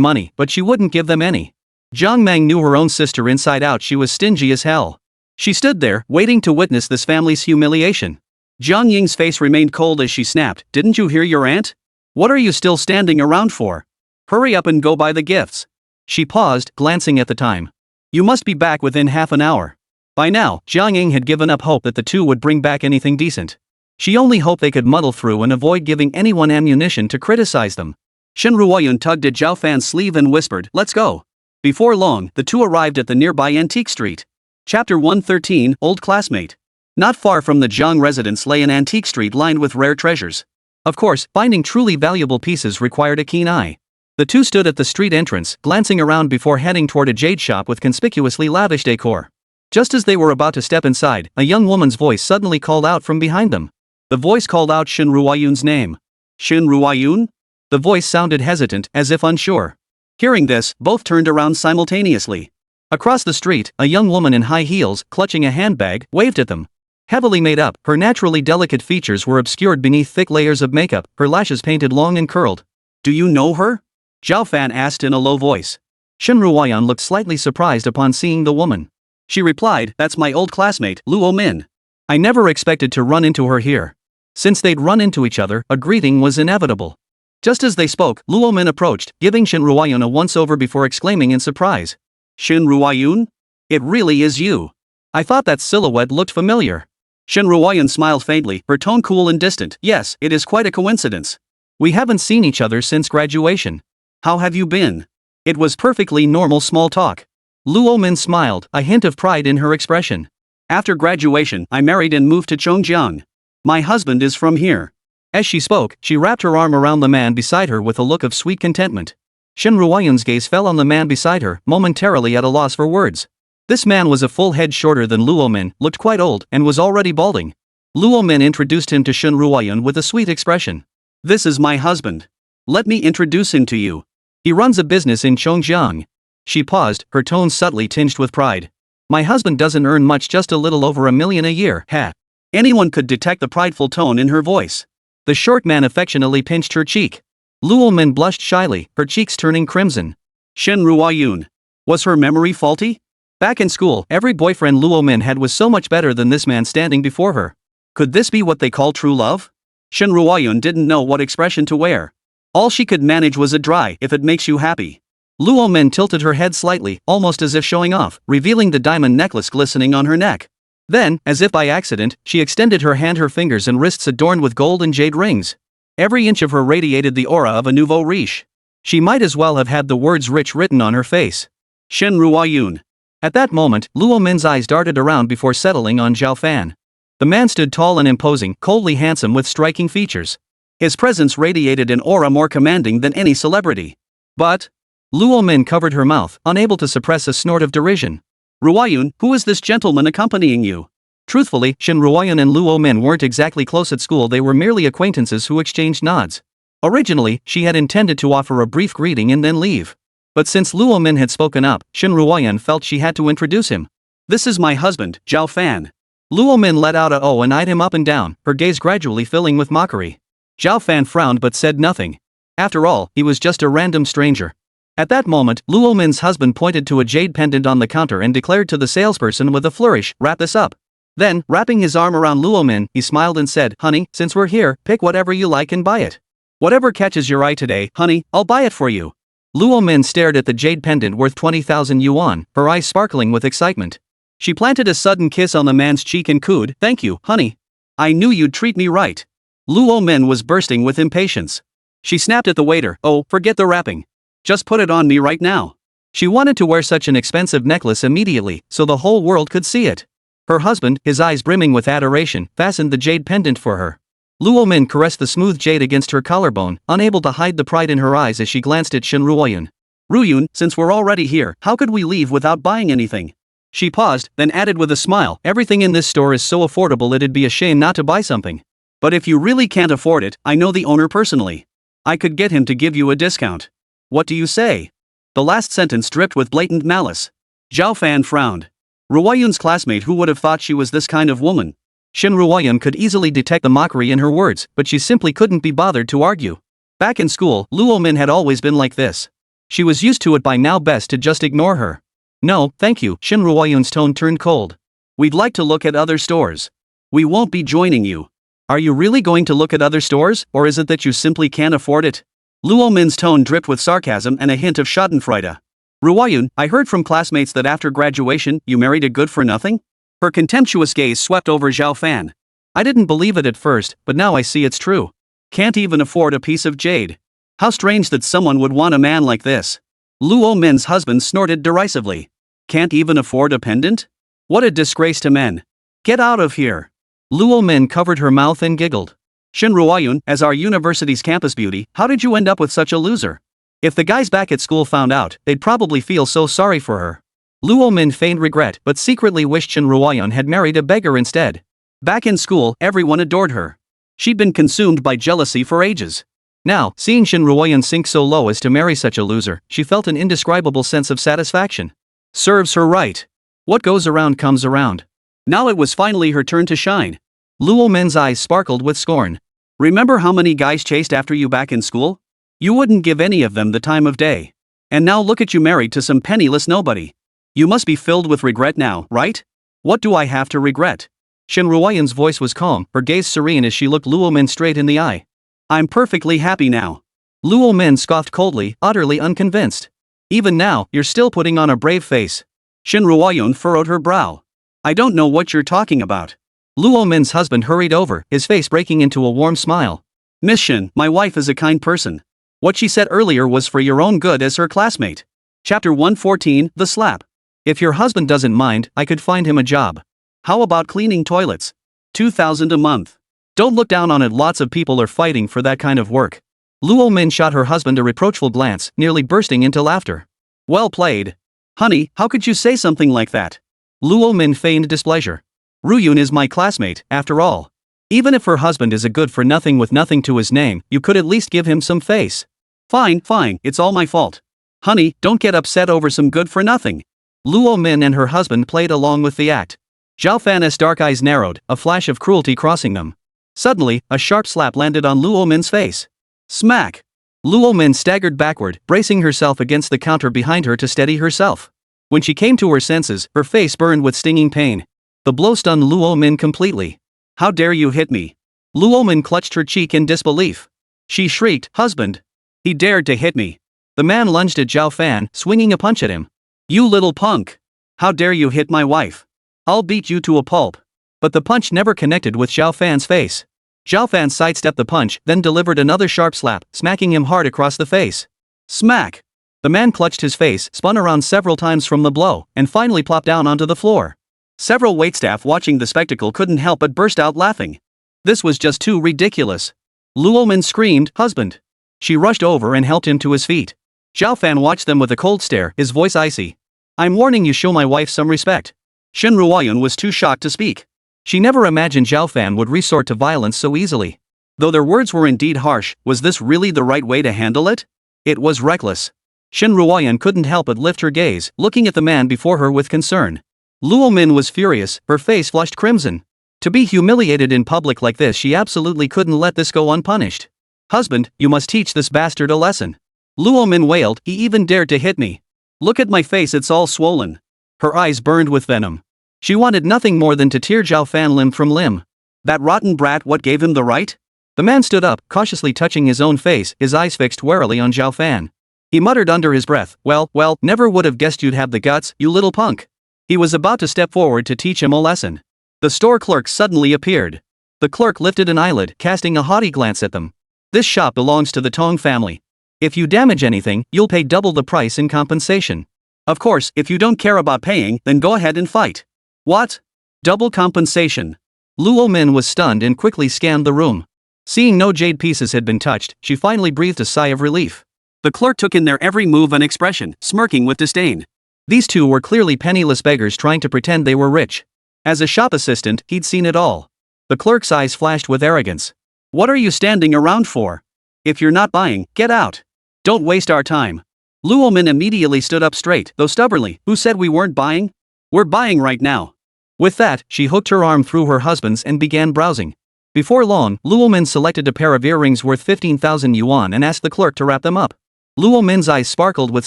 money, but she wouldn't give them any. Jiang Meng knew her own sister inside out, she was stingy as hell. She stood there, waiting to witness this family's humiliation. Jiang Ying's face remained cold as she snapped, Didn't you hear your aunt? What are you still standing around for? Hurry up and go buy the gifts. She paused, glancing at the time. You must be back within half an hour. By now, Jiang Ying had given up hope that the two would bring back anything decent. She only hoped they could muddle through and avoid giving anyone ammunition to criticize them. Shen Ruoyan tugged at Zhao Fan's sleeve and whispered, Let's go. Before long, the two arrived at the nearby antique street. Chapter 113, Old Classmate. Not far from the Zhang residence lay an antique street lined with rare treasures. Of course, finding truly valuable pieces required a keen eye. The two stood at the street entrance, glancing around before heading toward a jade shop with conspicuously lavish decor. Just as they were about to step inside, a young woman's voice suddenly called out from behind them. The voice called out Shen Ruoyun's name. Shen Ruoyun? The voice sounded hesitant, as if unsure. Hearing this, both turned around simultaneously. Across the street, a young woman in high heels, clutching a handbag, waved at them. Heavily made up, her naturally delicate features were obscured beneath thick layers of makeup, her lashes painted long and curled. Do you know her? Zhao Fan asked in a low voice. Shen Ruoyan looked slightly surprised upon seeing the woman. She replied, That's my old classmate, Luo Min. I never expected to run into her here. Since they'd run into each other, a greeting was inevitable. Just as they spoke, Luo Min approached, giving Shen Ruoyan a once-over before exclaiming in surprise. Shen Ruoyun? It really is you. I thought that silhouette looked familiar. Shen Ruoyan smiled faintly, her tone cool and distant. Yes, it is quite a coincidence. We haven't seen each other since graduation. How have you been? It was perfectly normal small talk. Luo Min smiled, a hint of pride in her expression. After graduation, I married and moved to Chongjiang. My husband is from here. As she spoke, she wrapped her arm around the man beside her with a look of sweet contentment. Shen Ruoyan's gaze fell on the man beside her, momentarily at a loss for words. This man was a full head shorter than Luo Min, looked quite old, and was already balding. Luo Min introduced him to Shen Ruoyun with a sweet expression. "This is my husband. Let me introduce him to you. He runs a business in Chongjiang." She paused, her tone subtly tinged with pride. "My husband doesn't earn much, just a little over $1 million a year." Ha! Anyone could detect the prideful tone in her voice. The short man affectionately pinched her cheek. Luo Min blushed shyly, her cheeks turning crimson. Shen Ruoyun. Was her memory faulty? Back in school, every boyfriend Luo Min had was so much better than this man standing before her. Could this be what they call true love? Shen Ruoyun didn't know what expression to wear. All she could manage was a dry "if it makes you happy." Luo Min tilted her head slightly, almost as if showing off, revealing the diamond necklace glistening on her neck. Then, as if by accident, she extended her hand, her fingers and wrists adorned with gold and jade rings. Every inch of her radiated the aura of a nouveau riche. She might as well have had the words rich written on her face. Shen Ruoyun. At that moment, Luo Min's eyes darted around before settling on Zhao Fan. The man stood tall and imposing, coldly handsome with striking features. His presence radiated an aura more commanding than any celebrity. But Luo Min covered her mouth, unable to suppress a snort of derision. "Ruoyun, who is this gentleman accompanying you?" Truthfully, Shen Ruoyun and Luo Min weren't exactly close at school, they were merely acquaintances who exchanged nods. Originally, she had intended to offer a brief greeting and then leave. But since Luo Min had spoken up, Shen Ruoyun felt she had to introduce him. "This is my husband, Zhao Fan." Luo Min let out a "oh" and eyed him up and down, her gaze gradually filling with mockery. Zhao Fan frowned but said nothing. After all, he was just a random stranger. At that moment, Luo Min's husband pointed to a jade pendant on the counter and declared to the salesperson with a flourish, "Wrap this up." Then, wrapping his arm around Luo Min, he smiled and said, "Honey, since we're here, pick whatever you like and buy it. Whatever catches your eye today, honey, I'll buy it for you." Luo Min stared at the jade pendant worth 20,000 yuan, her eyes sparkling with excitement. She planted a sudden kiss on the man's cheek and cooed, "Thank you, honey. I knew you'd treat me right." Luo Min was bursting with impatience. She snapped at the waiter, "Oh, forget the wrapping. Just put it on me right now." She wanted to wear such an expensive necklace immediately, so the whole world could see it. Her husband, his eyes brimming with adoration, fastened the jade pendant for her. Luo Min caressed the smooth jade against her collarbone, unable to hide the pride in her eyes as she glanced at Shen Ruoyun. "Ruoyun, since we're already here, how could we leave without buying anything?" She paused, then added with a smile, "Everything in this store is so affordable it'd be a shame not to buy something. But if you really can't afford it, I know the owner personally. I could get him to give you a discount." "What do you say?" The last sentence dripped with blatant malice. Zhao Fan frowned. Ruoyun's classmate, who would have thought she was this kind of woman? Shen Ruoyun could easily detect the mockery in her words, but she simply couldn't be bothered to argue. Back in school, Luo Min had always been like this. She was used to it by now, best to just ignore her. "No, thank you." Shen Ruoyun's tone turned cold. "We'd like to look at other stores. We won't be joining you." "Are you really going to look at other stores, or is it that you simply can't afford it?" Luo Min's tone dripped with sarcasm and a hint of schadenfreude. "Ruoyun, I heard from classmates that after graduation, you married a good-for-nothing?" Her contemptuous gaze swept over Zhao Fan. "I didn't believe it at first, but now I see it's true. Can't even afford a piece of jade. How strange that someone would want a man like this." Luo Min's husband snorted derisively. "Can't even afford a pendant? What a disgrace to men. Get out of here." Luo Min covered her mouth and giggled. "Shen Ruoyun, as our university's campus beauty, how did you end up with such a loser? If the guys back at school found out, they'd probably feel so sorry for her." Luo Min feigned regret but secretly wished Shen Ruoyun had married a beggar instead. Back in school, everyone adored her. She'd been consumed by jealousy for ages. Now, seeing Shen Ruoyun sink so low as to marry such a loser, she felt an indescribable sense of satisfaction. Serves her right. What goes around comes around. Now it was finally her turn to shine. Luo Min's eyes sparkled with scorn. "Remember how many guys chased after you back in school? You wouldn't give any of them the time of day. And now look at you married to some penniless nobody. You must be filled with regret now, right? What do I have to regret?" Shen Ruoyun's voice was calm, her gaze serene as she looked Luo Min straight in the eye. "I'm perfectly happy now." Luo Min scoffed coldly, utterly unconvinced. "Even now, you're still putting on a brave face." Shen Ruoyun furrowed her brow. "I don't know what you're talking about." Luo Min's husband hurried over, his face breaking into a warm smile. "Miss Shen, my wife is a kind person. What she said earlier was for your own good as her classmate." Chapter 114, The Slap. "If your husband doesn't mind, I could find him a job. How about cleaning toilets? 2,000 a month. Don't look down on it, lots of people are fighting for that kind of work." Luo Min shot her husband a reproachful glance, nearly bursting into laughter. "Well played. Honey, how could you say something like that? Luo Min feigned displeasure. Ruyun is my classmate, after all. Even if her husband is a good-for-nothing with nothing to his name, you could at least give him some face. Fine, it's all my fault. Honey, don't get upset over some good-for-nothing. Luo Min and her husband played along with the act. Zhao Fan's dark eyes narrowed, a flash of cruelty crossing them. Suddenly, a sharp slap landed on Luo Min's face. Smack! Luo Min staggered backward, bracing herself against the counter behind her to steady herself. When she came to her senses, her face burned with stinging pain. The blow stunned Luo Min completely. How dare you hit me? Luo Min clutched her cheek in disbelief. She shrieked, husband! He dared to hit me. The man lunged at Zhao Fan, swinging a punch at him. You little punk! How dare you hit my wife? I'll beat you to a pulp. But the punch never connected with Zhao Fan's face. Zhao Fan sidestepped the punch, then delivered another sharp slap, smacking him hard across the face. Smack! The man clutched his face, spun around several times from the blow, and finally plopped down onto the floor. Several waitstaff watching the spectacle couldn't help but burst out laughing. This was just too ridiculous. Luo Min screamed, husband! She rushed over and helped him to his feet. Zhao Fan watched them with a cold stare, his voice icy. I'm warning you, show my wife some respect. Shen Ruoyun was too shocked to speak. She never imagined Zhao Fan would resort to violence so easily. Though their words were indeed harsh, was this really the right way to handle it? It was reckless. Shen Ruoyun couldn't help but lift her gaze, looking at the man before her with concern. Luo Min was furious, her face flushed crimson. To be humiliated in public like this, she absolutely couldn't let this go unpunished. Husband, you must teach this bastard a lesson. Luo Min wailed, he even dared to hit me. Look at my face, it's all swollen. Her eyes burned with venom. She wanted nothing more than to tear Zhao Fan limb from limb. That rotten brat, what gave him the right? The man stood up, cautiously touching his own face, his eyes fixed warily on Zhao Fan. He muttered under his breath, well, never would have guessed you'd have the guts, you little punk. He was about to step forward to teach him a lesson. The store clerk suddenly appeared. The clerk lifted an eyelid, casting a haughty glance at them. This shop belongs to the Tong family. If you damage anything, you'll pay double the price in compensation. Of course, if you don't care about paying, then go ahead and fight. What? Double compensation? Luo Min was stunned and quickly scanned the room. Seeing no jade pieces had been touched, she finally breathed a sigh of relief. The clerk took in their every move and expression, smirking with disdain. These two were clearly penniless beggars trying to pretend they were rich. As a shop assistant, he'd seen it all. The clerk's eyes flashed with arrogance. What are you standing around for? If you're not buying, get out. Don't waste our time. Luo Min immediately stood up straight, though stubbornly. Who said we weren't buying? We're buying right now. With that, she hooked her arm through her husband's and began browsing. Before long, Luo Min selected a pair of earrings worth 15,000 yuan and asked the clerk to wrap them up. Luo Min's eyes sparkled with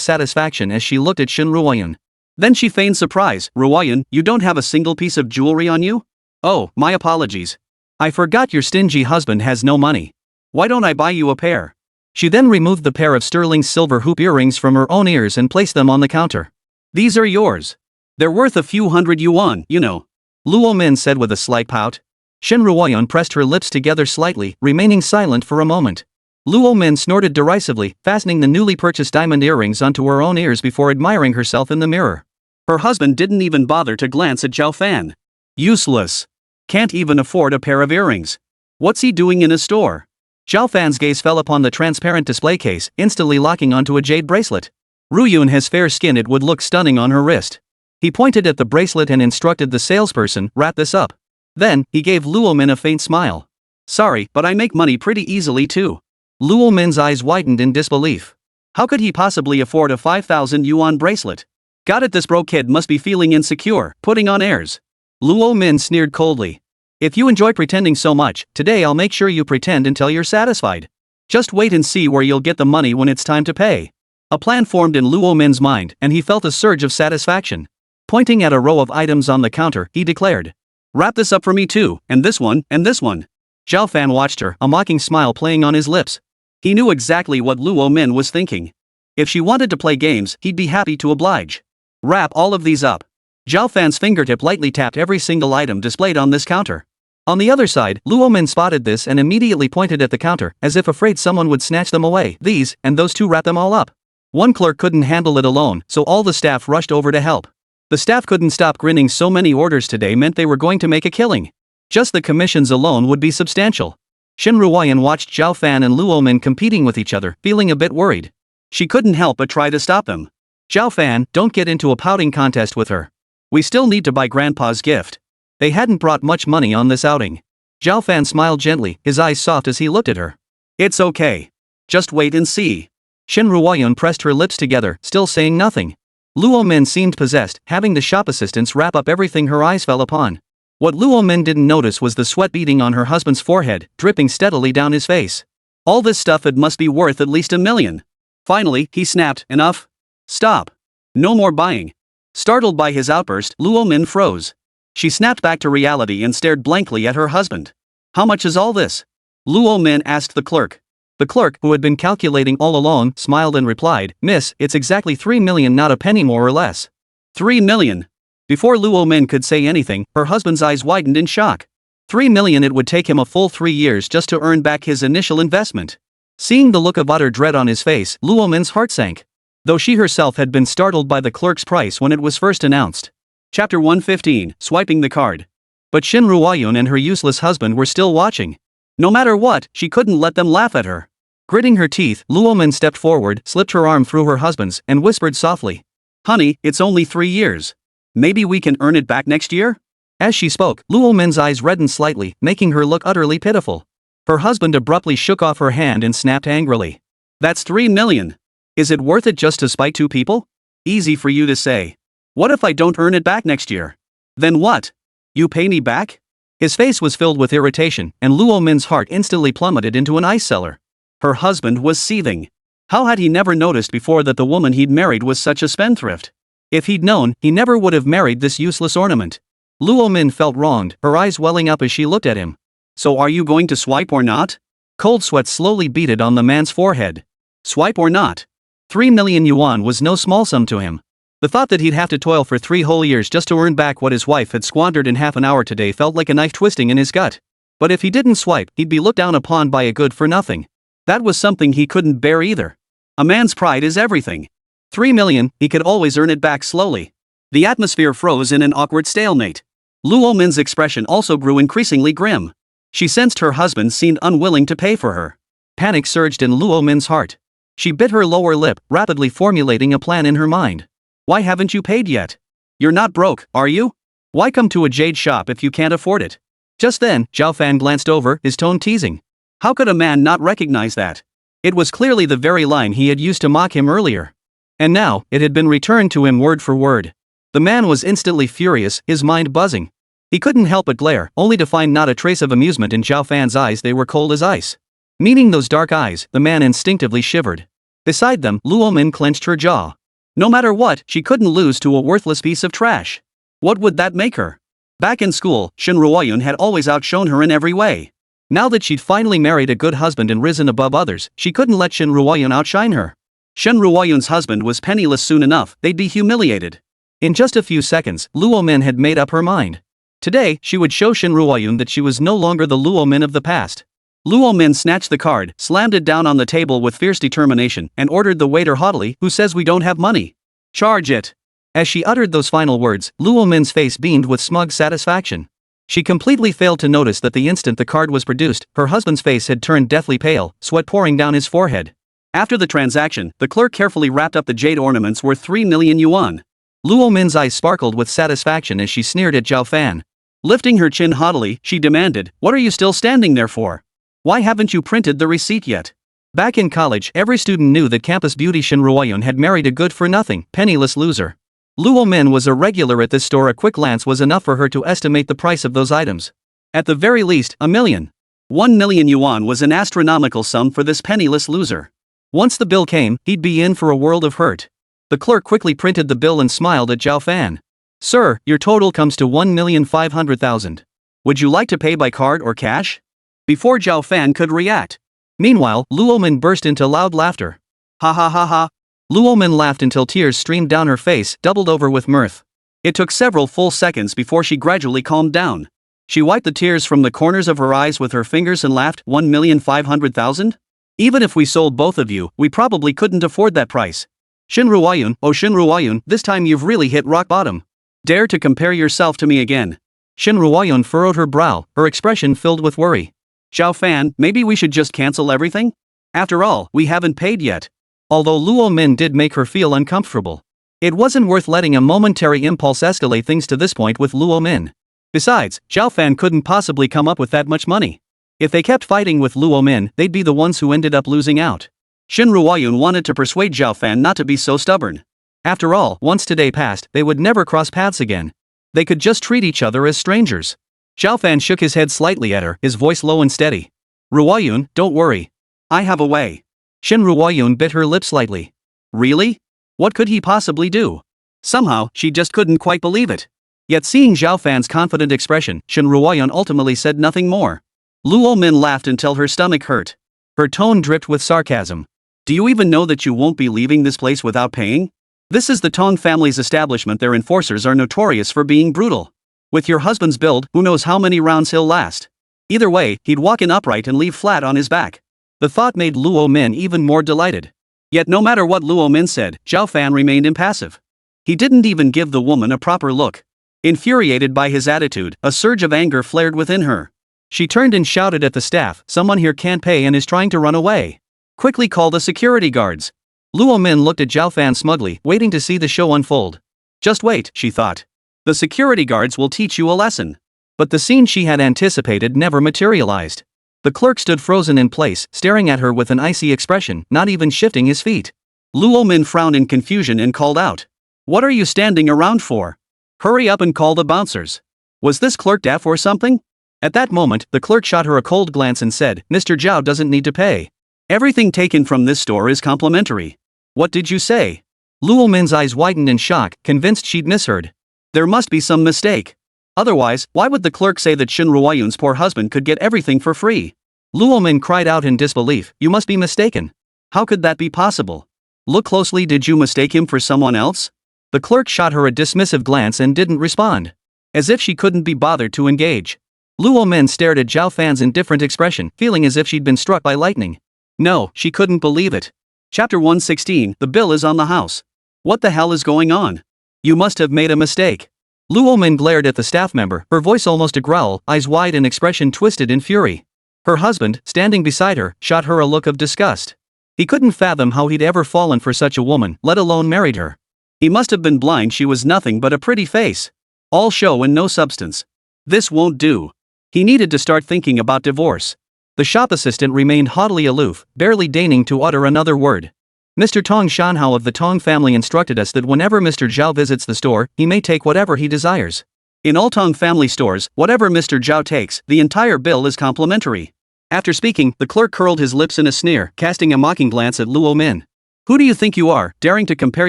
satisfaction as she looked at Shen Ruoyun. Then she feigned surprise. Ruoyun, you don't have a single piece of jewelry on you? Oh, my apologies. I forgot your stingy husband has no money. Why don't I buy you a pair? She then removed the pair of sterling silver hoop earrings from her own ears and placed them on the counter. These are yours. They're worth a few hundred yuan, you know. Luo Min said with a slight pout. Shen Ruoyun pressed her lips together slightly, remaining silent for a moment. Luo Min snorted derisively, fastening the newly purchased diamond earrings onto her own ears before admiring herself in the mirror. Her husband didn't even bother to glance at Zhao Fan. Useless. Can't even afford a pair of earrings. What's he doing in a store? Zhao Fan's gaze fell upon the transparent display case, instantly locking onto a jade bracelet. Ruyun has fair skin, it would look stunning on her wrist. He pointed at the bracelet and instructed the salesperson, wrap this up. Then, he gave Luo Min a faint smile. Sorry, but I make money pretty easily too. Luo Min's eyes widened in disbelief. How could he possibly afford a 5,000 yuan bracelet? Got it, this broke kid must be feeling insecure, putting on airs. Luo Min sneered coldly. If you enjoy pretending so much, today I'll make sure you pretend until you're satisfied. Just wait and see where you'll get the money when it's time to pay. A plan formed in Luo Min's mind, and he felt a surge of satisfaction. Pointing at a row of items on the counter, he declared. Wrap this up for me too, and this one, and this one. Zhao Fan watched her, a mocking smile playing on his lips. He knew exactly what Luo Min was thinking. If she wanted to play games, he'd be happy to oblige. Wrap all of these up. Zhao Fan's fingertip lightly tapped every single item displayed on this counter. On the other side, Luo Min spotted this and immediately pointed at the counter, as if afraid someone would snatch them away. These, and those two, wrap them all up. One clerk couldn't handle it alone, so all the staff rushed over to help. The staff couldn't stop grinning. So many orders today meant they were going to make a killing. Just the commissions alone would be substantial. Shen Ruoyun watched Zhao Fan and Luo Min competing with each other, feeling a bit worried. She couldn't help but try to stop them. Zhao Fan, don't get into a pouting contest with her. We still need to buy Grandpa's gift. They hadn't brought much money on this outing. Zhao Fan smiled gently, his eyes soft as he looked at her. It's okay. Just wait and see. Shen Ruoyun pressed her lips together, still saying nothing. Luo Min seemed possessed, having the shop assistants wrap up everything her eyes fell upon. What Luo Min didn't notice was the sweat beading on her husband's forehead, dripping steadily down his face. All this stuff, it must be worth at least $1 million. Finally, he snapped, enough. Stop. No more buying. Startled by his outburst, Luo Min froze. She snapped back to reality and stared blankly at her husband. How much is all this? Luo Min asked the clerk. The clerk, who had been calculating all along, smiled and replied, Miss, it's exactly 3 million, not a penny more or less. 3 million. Before Luo Min could say anything, her husband's eyes widened in shock. 3 million, it would take him a full 3 years just to earn back his initial investment. Seeing the look of utter dread on his face, Luo Min's heart sank. Though she herself had been startled by the clerk's price when it was first announced. Chapter 115, Swiping the Card. But Shen Ruoyun and her useless husband were still watching. No matter what, she couldn't let them laugh at her. Gritting her teeth, Luo Min stepped forward, slipped her arm through her husband's, and whispered softly. Honey, it's only 3 years. Maybe we can earn it back next year? As she spoke, Luo Min's eyes reddened slightly, making her look utterly pitiful. Her husband abruptly shook off her hand and snapped angrily. That's 3 million. Is it worth it just to spite 2 people? Easy for you to say. What if I don't earn it back next year? Then what? You pay me back? His face was filled with irritation, and Luo Min's heart instantly plummeted into an ice cellar. Her husband was seething. How had he never noticed before that the woman he'd married was such a spendthrift? If he'd known, he never would have married this useless ornament. Luo Min felt wronged, her eyes welling up as she looked at him. So are you going to swipe or not? Cold sweat slowly beaded on the man's forehead. Swipe or not? 3 million yuan was no small sum to him. The thought that he'd have to toil for 3 whole years just to earn back what his wife had squandered in half an hour today felt like a knife twisting in his gut. But if he didn't swipe, he'd be looked down upon by a good-for-nothing. That was something he couldn't bear either. A man's pride is everything. 3 million, he could always earn it back slowly. The atmosphere froze in an awkward stalemate. Luo Min's expression also grew increasingly grim. She sensed her husband seemed unwilling to pay for her. Panic surged in Luo Min's heart. She bit her lower lip, rapidly formulating a plan in her mind. Why haven't you paid yet? You're not broke, are you? Why come to a jade shop if you can't afford it? Just then, Zhao Fan glanced over, his tone teasing. How could a man not recognize that? It was clearly the very line he had used to mock him earlier. And now, it had been returned to him word for word. The man was instantly furious, his mind buzzing. He couldn't help but glare, only to find not a trace of amusement in Zhao Fan's eyes. They were cold as ice. Meeting those dark eyes, the man instinctively shivered. Beside them, Luo Min clenched her jaw. No matter what, she couldn't lose to a worthless piece of trash. What would that make her? Back in school, Shen Ruoyun had always outshone her in every way. Now that she'd finally married a good husband and risen above others, she couldn't let Shen Ruoyun outshine her. Shen Ruoyun's husband was penniless soon enough, they'd be humiliated. In just a few seconds, Luo Min had made up her mind. Today, she would show Shen Ruoyun that she was no longer the Luo Min of the past. Luo Min snatched the card, slammed it down on the table with fierce determination, and ordered the waiter haughtily, "Who says we don't have money? Charge it." As she uttered those final words, Luo Min's face beamed with smug satisfaction. She completely failed to notice that the instant the card was produced, her husband's face had turned deathly pale, sweat pouring down his forehead. After the transaction, the clerk carefully wrapped up the jade ornaments worth 3 million yuan. Luo Min's eyes sparkled with satisfaction as she sneered at Zhao Fan. Lifting her chin haughtily, she demanded, "What are you still standing there for? Why haven't you printed the receipt yet?" Back in college, every student knew that campus beauty Shen Ruoyun had married a good-for-nothing, penniless loser. Luo Min was a regular at this store. A quick glance was enough for her to estimate the price of those items. At the very least, $1 million. 1 million yuan was an astronomical sum for this penniless loser. Once the bill came, he'd be in for a world of hurt. The clerk quickly printed the bill and smiled at Zhao Fan. "Sir, your total comes to 1,500,000. Would you like to pay by card or cash?" Before Zhao Fan could react. Meanwhile, Luo Min burst into loud laughter. Ha ha ha ha. Luo Min laughed until tears streamed down her face, doubled over with mirth. It took several full seconds before she gradually calmed down. She wiped the tears from the corners of her eyes with her fingers and laughed. 1,500,000? Even if we sold both of you, we probably couldn't afford that price. Shen Ruoyun, oh Shen Ruoyun, this time you've really hit rock bottom. Dare to compare yourself to me again. Shen Ruoyun furrowed her brow, her expression filled with worry. Zhao Fan, maybe we should just cancel everything? After all, we haven't paid yet. Although Luo Min did make her feel uncomfortable. It wasn't worth letting a momentary impulse escalate things to this point with Luo Min. Besides, Zhao Fan couldn't possibly come up with that much money. If they kept fighting with Luo Min, they'd be the ones who ended up losing out. Shin Ruoyun wanted to persuade Zhao Fan not to be so stubborn. After all, once today passed, they would never cross paths again. They could just treat each other as strangers. Zhao Fan shook his head slightly at her, his voice low and steady. Ruoyun, don't worry. I have a way. Shin Ruoyun bit her lip slightly. Really? What could he possibly do? Somehow, she just couldn't quite believe it. Yet seeing Zhao Fan's confident expression, Shin Ruoyun ultimately said nothing more. Luo Min laughed until her stomach hurt. Her tone dripped with sarcasm. Do you even know that you won't be leaving this place without paying? This is the Tong family's establishment. Their enforcers are notorious for being brutal. With your husband's build, who knows how many rounds he'll last. Either way, he'd walk in upright and leave flat on his back. The thought made Luo Min even more delighted. Yet no matter what Luo Min said, Zhao Fan remained impassive. He didn't even give the woman a proper look. Infuriated by his attitude, a surge of anger flared within her. She turned and shouted at the staff, someone here can't pay and is trying to run away. Quickly call the security guards. Luo Min looked at Zhao Fan smugly, waiting to see the show unfold. Just wait, she thought. The security guards will teach you a lesson. But the scene she had anticipated never materialized. The clerk stood frozen in place, staring at her with an icy expression, not even shifting his feet. Luo Min frowned in confusion and called out. What are you standing around for? Hurry up and call the bouncers. Was this clerk deaf or something? At that moment, the clerk shot her a cold glance and said, Mr. Zhao doesn't need to pay. Everything taken from this store is complimentary. What did you say? Luo Min's eyes widened in shock, convinced she'd misheard. There must be some mistake. Otherwise, why would the clerk say that Shin Ruoyun's poor husband could get everything for free? Luo Min cried out in disbelief, you must be mistaken. How could that be possible? Look closely, did you mistake him for someone else? The clerk shot her a dismissive glance and didn't respond. As if she couldn't be bothered to engage. Luo Min stared at Zhao Fan's indifferent expression, feeling as if she'd been struck by lightning. No, she couldn't believe it. Chapter 116, the bill is on the house. What the hell is going on? You must have made a mistake. Luo Min glared at the staff member, her voice almost a growl, eyes wide and expression twisted in fury. Her husband, standing beside her, shot her a look of disgust. He couldn't fathom how he'd ever fallen for such a woman, let alone married her. He must have been blind, she was nothing but a pretty face. All show and no substance. This won't do. He needed to start thinking about divorce. The shop assistant remained haughtily aloof, barely deigning to utter another word. Mr. Tong Shanhao of the Tong family instructed us that whenever Mr. Zhao visits the store, he may take whatever he desires. In all Tong family stores, whatever Mr. Zhao takes, the entire bill is complimentary. After speaking, the clerk curled his lips in a sneer, casting a mocking glance at Luo Min. Who do you think you are, daring to compare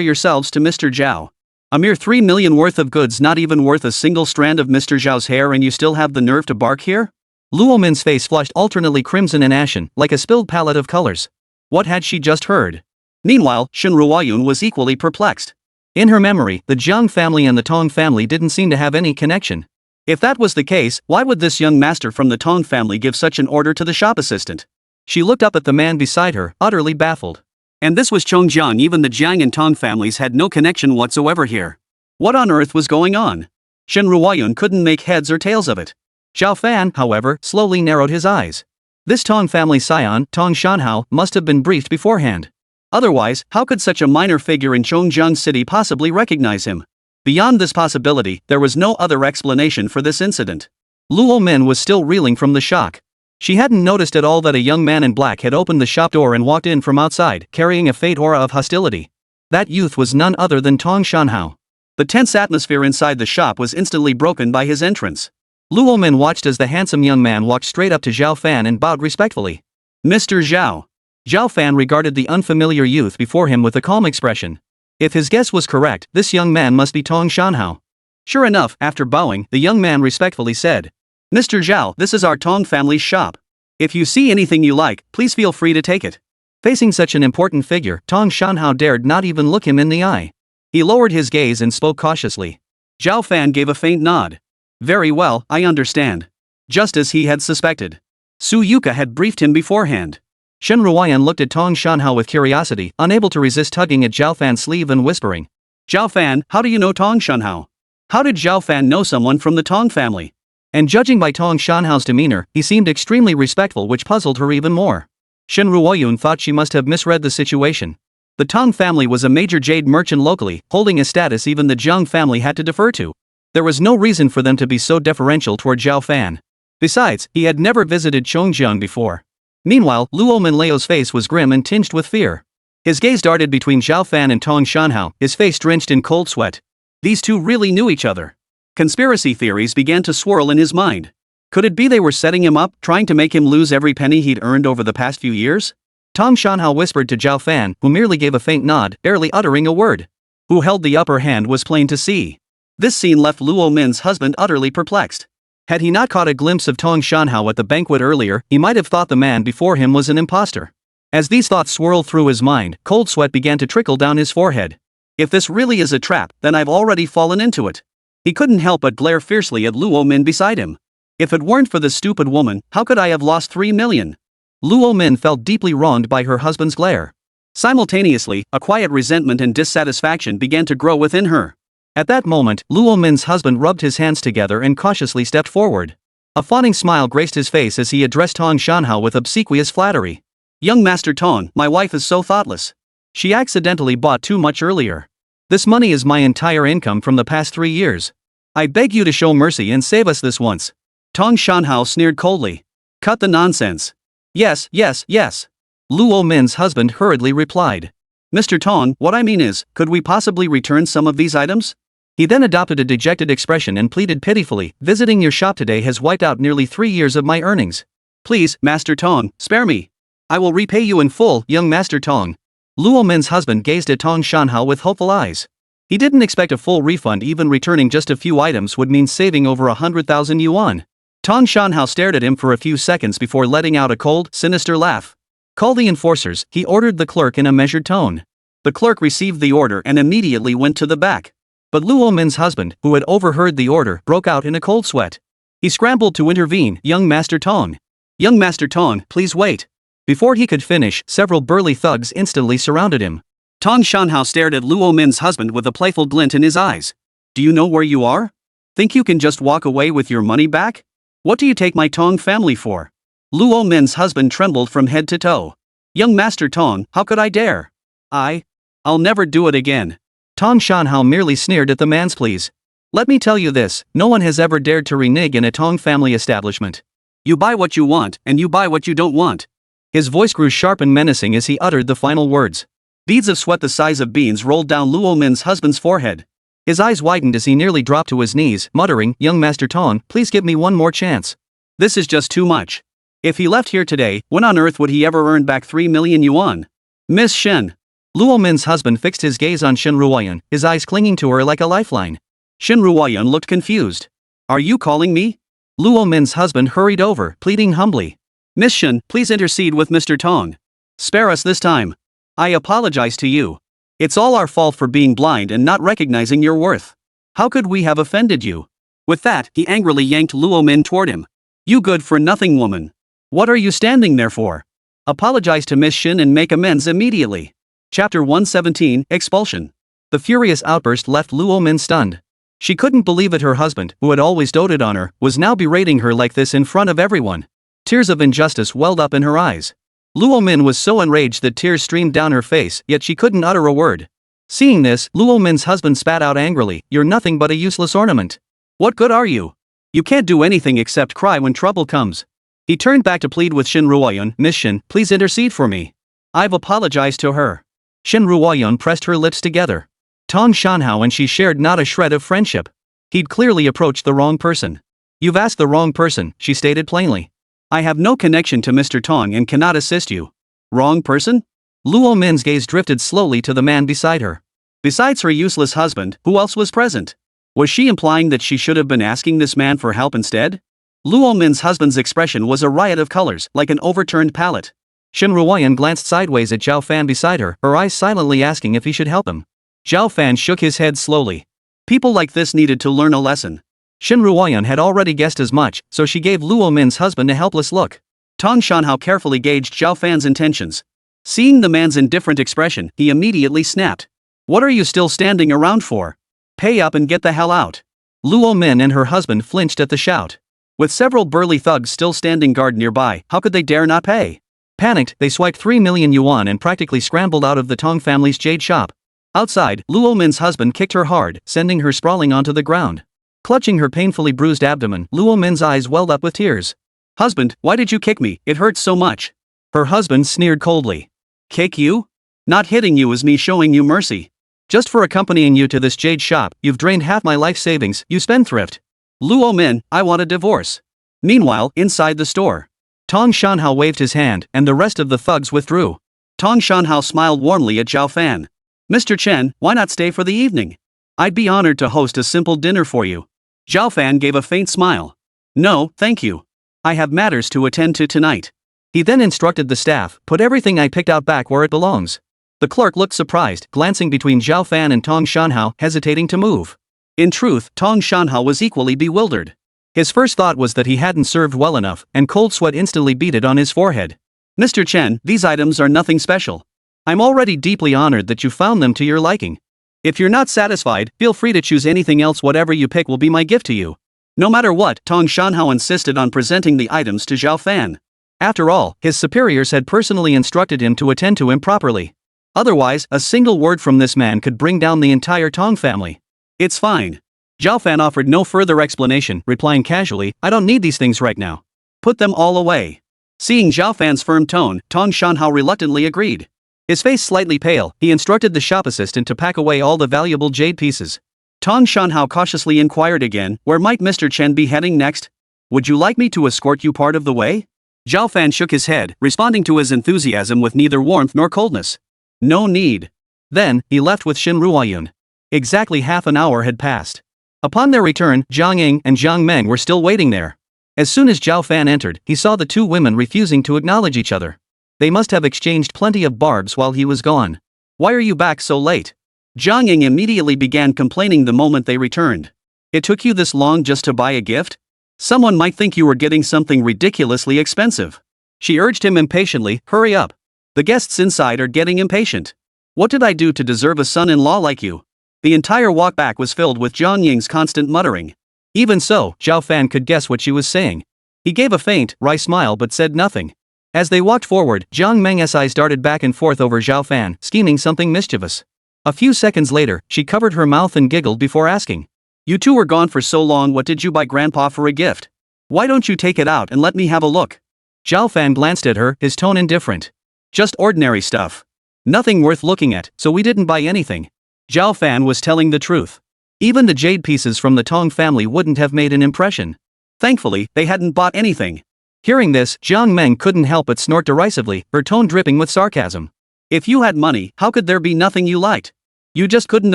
yourselves to Mr. Zhao? A mere 3 million worth of goods, not even worth a single strand of Mr. Zhao's hair, and you still have the nerve to bark here? Luo Min's face flushed alternately crimson and ashen, like a spilled palette of colors. What had she just heard? Meanwhile, Shin Ruoyun was equally perplexed. In her memory, the Jiang family and the Tong family didn't seem to have any connection. If that was the case, why would this young master from the Tong family give such an order to the shop assistant? She looked up at the man beside her, utterly baffled. And this was Chongjiang. Even the Jiang and Tong families had no connection whatsoever here. What on earth was going on? Shin Ruoyun couldn't make heads or tails of it. Zhao Fan, however, slowly narrowed his eyes. This Tong family scion, Tong Shanhao, must have been briefed beforehand. Otherwise, how could such a minor figure in Dongyuan City possibly recognize him? Beyond this possibility, there was no other explanation for this incident. Luo Min was still reeling from the shock. She hadn't noticed at all that a young man in black had opened the shop door and walked in from outside, carrying a faint aura of hostility. That youth was none other than Tong Shanhao. The tense atmosphere inside the shop was instantly broken by his entrance. Luo Min watched as the handsome young man walked straight up to Zhao Fan and bowed respectfully. Mr. Zhao. Zhao Fan regarded the unfamiliar youth before him with a calm expression. If his guess was correct, this young man must be Tong Shanhao. Sure enough, after bowing, the young man respectfully said, Mr. Zhao, this is our Tong family's shop. If you see anything you like, please feel free to take it. Facing such an important figure, Tong Shanhao dared not even look him in the eye. He lowered his gaze and spoke cautiously. Zhao Fan gave a faint nod. Very well, I understand. Just as he had suspected. Su Yuka had briefed him beforehand. Shen Ruoyan looked at Tong Shanhao with curiosity, unable to resist tugging at Zhao Fan's sleeve and whispering. Zhao Fan, how do you know Tong Shanhao? How did Zhao Fan know someone from the Tong family? And judging by Tong Shanhao's demeanor, he seemed extremely respectful, which puzzled her even more. Shen Ruoyun thought she must have misread the situation. The Tong family was a major jade merchant locally, holding a status even the Zhang family had to defer to. There was no reason for them to be so deferential toward Zhao Fan. Besides, he had never visited Chongjiang before. Meanwhile, Luo Minleo's face was grim and tinged with fear. His gaze darted between Zhao Fan and Tong Shanhao, his face drenched in cold sweat. These two really knew each other. Conspiracy theories began to swirl in his mind. Could it be they were setting him up, trying to make him lose every penny he'd earned over the past few years? Tong Shanhao whispered to Zhao Fan, who merely gave a faint nod, barely uttering a word. Who held the upper hand was plain to see. This scene left Luo Min's husband utterly perplexed. Had he not caught a glimpse of Tong Shanhao at the banquet earlier, he might have thought the man before him was an imposter. As these thoughts swirled through his mind, cold sweat began to trickle down his forehead. If this really is a trap, then I've already fallen into it. He couldn't help but glare fiercely at Luo Min beside him. If it weren't for this stupid woman, how could I have lost 3 million? Luo Min felt deeply wronged by her husband's glare. Simultaneously, a quiet resentment and dissatisfaction began to grow within her. At that moment, Luo Min's husband rubbed his hands together and cautiously stepped forward. A fawning smile graced his face as he addressed Tong Shanhao with obsequious flattery. Young Master Tong, my wife is so thoughtless. She accidentally bought too much earlier. This money is my entire income from the past 3 years. I beg you to show mercy and save us this once. Tong Shanhao sneered coldly. Cut the nonsense. Yes, yes, yes. Luo Min's husband hurriedly replied. Mr. Tong, what I mean is, could we possibly return some of these items? He then adopted a dejected expression and pleaded pitifully, visiting your shop today has wiped out nearly 3 years of my earnings. Please, Master Tong, spare me. I will repay you in full, young Master Tong. Luo Min's husband gazed at Tong Shanhao with hopeful eyes. He didn't expect a full refund, even returning just a few items would mean saving over 100,000 yuan. Tong Shanhao stared at him for a few seconds before letting out a cold, sinister laugh. Call the enforcers, he ordered the clerk in a measured tone. The clerk received the order and immediately went to the back. But Luo Min's husband, who had overheard the order, broke out in a cold sweat. He scrambled to intervene, young Master Tong. Young Master Tong, please wait. Before he could finish, several burly thugs instantly surrounded him. Tong Shanhao stared at Luo Min's husband with a playful glint in his eyes. Do you know where you are? Think you can just walk away with your money back? What do you take my Tong family for? Luo Min's husband trembled from head to toe. Young Master Tong, how could I dare? I'll never do it again. Tong Shanhao merely sneered at the man's pleas. Let me tell you this, no one has ever dared to renege in a Tong family establishment. You buy what you want, and you buy what you don't want. His voice grew sharp and menacing as he uttered the final words. Beads of sweat the size of beans rolled down Luo Min's husband's forehead. His eyes widened as he nearly dropped to his knees, muttering, Young Master Tong, please give me one more chance. This is just too much. If he left here today, when on earth would he ever earn back 3 million yuan? Miss Shen. Luo Min's husband fixed his gaze on Shen Ruoyan, his eyes clinging to her like a lifeline. Shen Ruoyan looked confused. Are you calling me? Luo Min's husband hurried over, pleading humbly. Miss Shen, please intercede with Mr. Tong. Spare us this time. I apologize to you. It's all our fault for being blind and not recognizing your worth. How could we have offended you? With that, he angrily yanked Luo Min toward him. You good-for-nothing woman. What are you standing there for? Apologize to Miss Shen and make amends immediately. Chapter 117, Expulsion. The furious outburst left Luo Min stunned. She couldn't believe it, her husband, who had always doted on her, was now berating her like this in front of everyone. Tears of injustice welled up in her eyes. Luo Min was so enraged that tears streamed down her face, yet she couldn't utter a word. Seeing this, Luo Min's husband spat out angrily, You're nothing but a useless ornament. What good are you? You can't do anything except cry when trouble comes. He turned back to plead with Shen Ruoyan, Miss Shen, please intercede for me. I've apologized to her. Shen Ruoyan pressed her lips together. Tong Shanhao and she shared not a shred of friendship. He'd clearly approached the wrong person. You've asked the wrong person, she stated plainly. I have no connection to Mr. Tong and cannot assist you. Wrong person? Luo Min's gaze drifted slowly to the man beside her. Besides her useless husband, who else was present? Was she implying that she should have been asking this man for help instead? Luo Min's husband's expression was a riot of colors, like an overturned palette. Shen Ruoyan glanced sideways at Zhao Fan beside her, her eyes silently asking if he should help him. Zhao Fan shook his head slowly. People like this needed to learn a lesson. Shen Ruoyan had already guessed as much, so she gave Luo Min's husband a helpless look. Tong Shanhao carefully gauged Zhao Fan's intentions. Seeing the man's indifferent expression, he immediately snapped. What are you still standing around for? Pay up and get the hell out. Luo Min and her husband flinched at the shout. With several burly thugs still standing guard nearby, how could they dare not pay? Panicked, they swiped 3 million yuan and practically scrambled out of the Tong family's jade shop. Outside, Luo Min's husband kicked her hard, sending her sprawling onto the ground. Clutching her painfully bruised abdomen, Luo Min's eyes welled up with tears. "Husband, why did you kick me? It hurts so much." Her husband sneered coldly. "Kick you? Not hitting you is me showing you mercy. Just for accompanying you to this jade shop, you've drained half my life savings, you spendthrift. Luo Min, I want a divorce." Meanwhile, inside the store, Tong Shanhao waved his hand, and the rest of the thugs withdrew. Tong Shanhao smiled warmly at Zhao Fan. "Mr. Chen, why not stay for the evening? I'd be honored to host a simple dinner for you." Zhao Fan gave a faint smile. "No, thank you. I have matters to attend to tonight." He then instructed the staff, "Put everything I picked out back where it belongs." The clerk looked surprised, glancing between Zhao Fan and Tong Shanhao, hesitating to move. In truth, Tong Shanhao was equally bewildered. His first thought was that he hadn't served well enough, and cold sweat instantly beaded on his forehead. "Mr. Chen, these items are nothing special. I'm already deeply honored that you found them to your liking. If you're not satisfied, feel free to choose anything else. Whatever you pick will be my gift to you." No matter what, Tong Shanhao insisted on presenting the items to Zhao Fan. After all, his superiors had personally instructed him to attend to him properly. Otherwise, a single word from this man could bring down the entire Tong family. "It's fine." Zhao Fan offered no further explanation, replying casually, "I don't need these things right now. Put them all away." Seeing Zhao Fan's firm tone, Tong Shanhao reluctantly agreed. His face slightly pale, he instructed the shop assistant to pack away all the valuable jade pieces. Tong Shanhao cautiously inquired again, "Where might Mr. Chen be heading next? Would you like me to escort you part of the way?" Zhao Fan shook his head, responding to his enthusiasm with neither warmth nor coldness. "No need." Then, he left with Shen Ruoyun. Exactly half an hour had passed. Upon their return, Jiang Ying and Jiang Meng were still waiting there. As soon as Zhao Fan entered, he saw the two women refusing to acknowledge each other. They must have exchanged plenty of barbs while he was gone. "Why are you back so late?" Jiang Ying immediately began complaining the moment they returned. "It took you this long just to buy a gift? Someone might think you were getting something ridiculously expensive." She urged him impatiently, "Hurry up. The guests inside are getting impatient. What did I do to deserve a son-in-law like you?" The entire walk back was filled with Jiang Ying's constant muttering. Even so, Zhao Fan could guess what she was saying. He gave a faint, wry smile but said nothing. As they walked forward, Jiang Meng's eyes darted back and forth over Zhao Fan, scheming something mischievous. A few seconds later, she covered her mouth and giggled before asking, "You two were gone for so long, what did you buy Grandpa for a gift? Why don't you take it out and let me have a look?" Zhao Fan glanced at her, his tone indifferent. "Just ordinary stuff. Nothing worth looking at, so we didn't buy anything." Zhao Fan was telling the truth. Even the jade pieces from the Tong family wouldn't have made an impression. Thankfully, they hadn't bought anything. Hearing this, Jiang Meng couldn't help but snort derisively, her tone dripping with sarcasm. "If you had money, how could there be nothing you liked? You just couldn't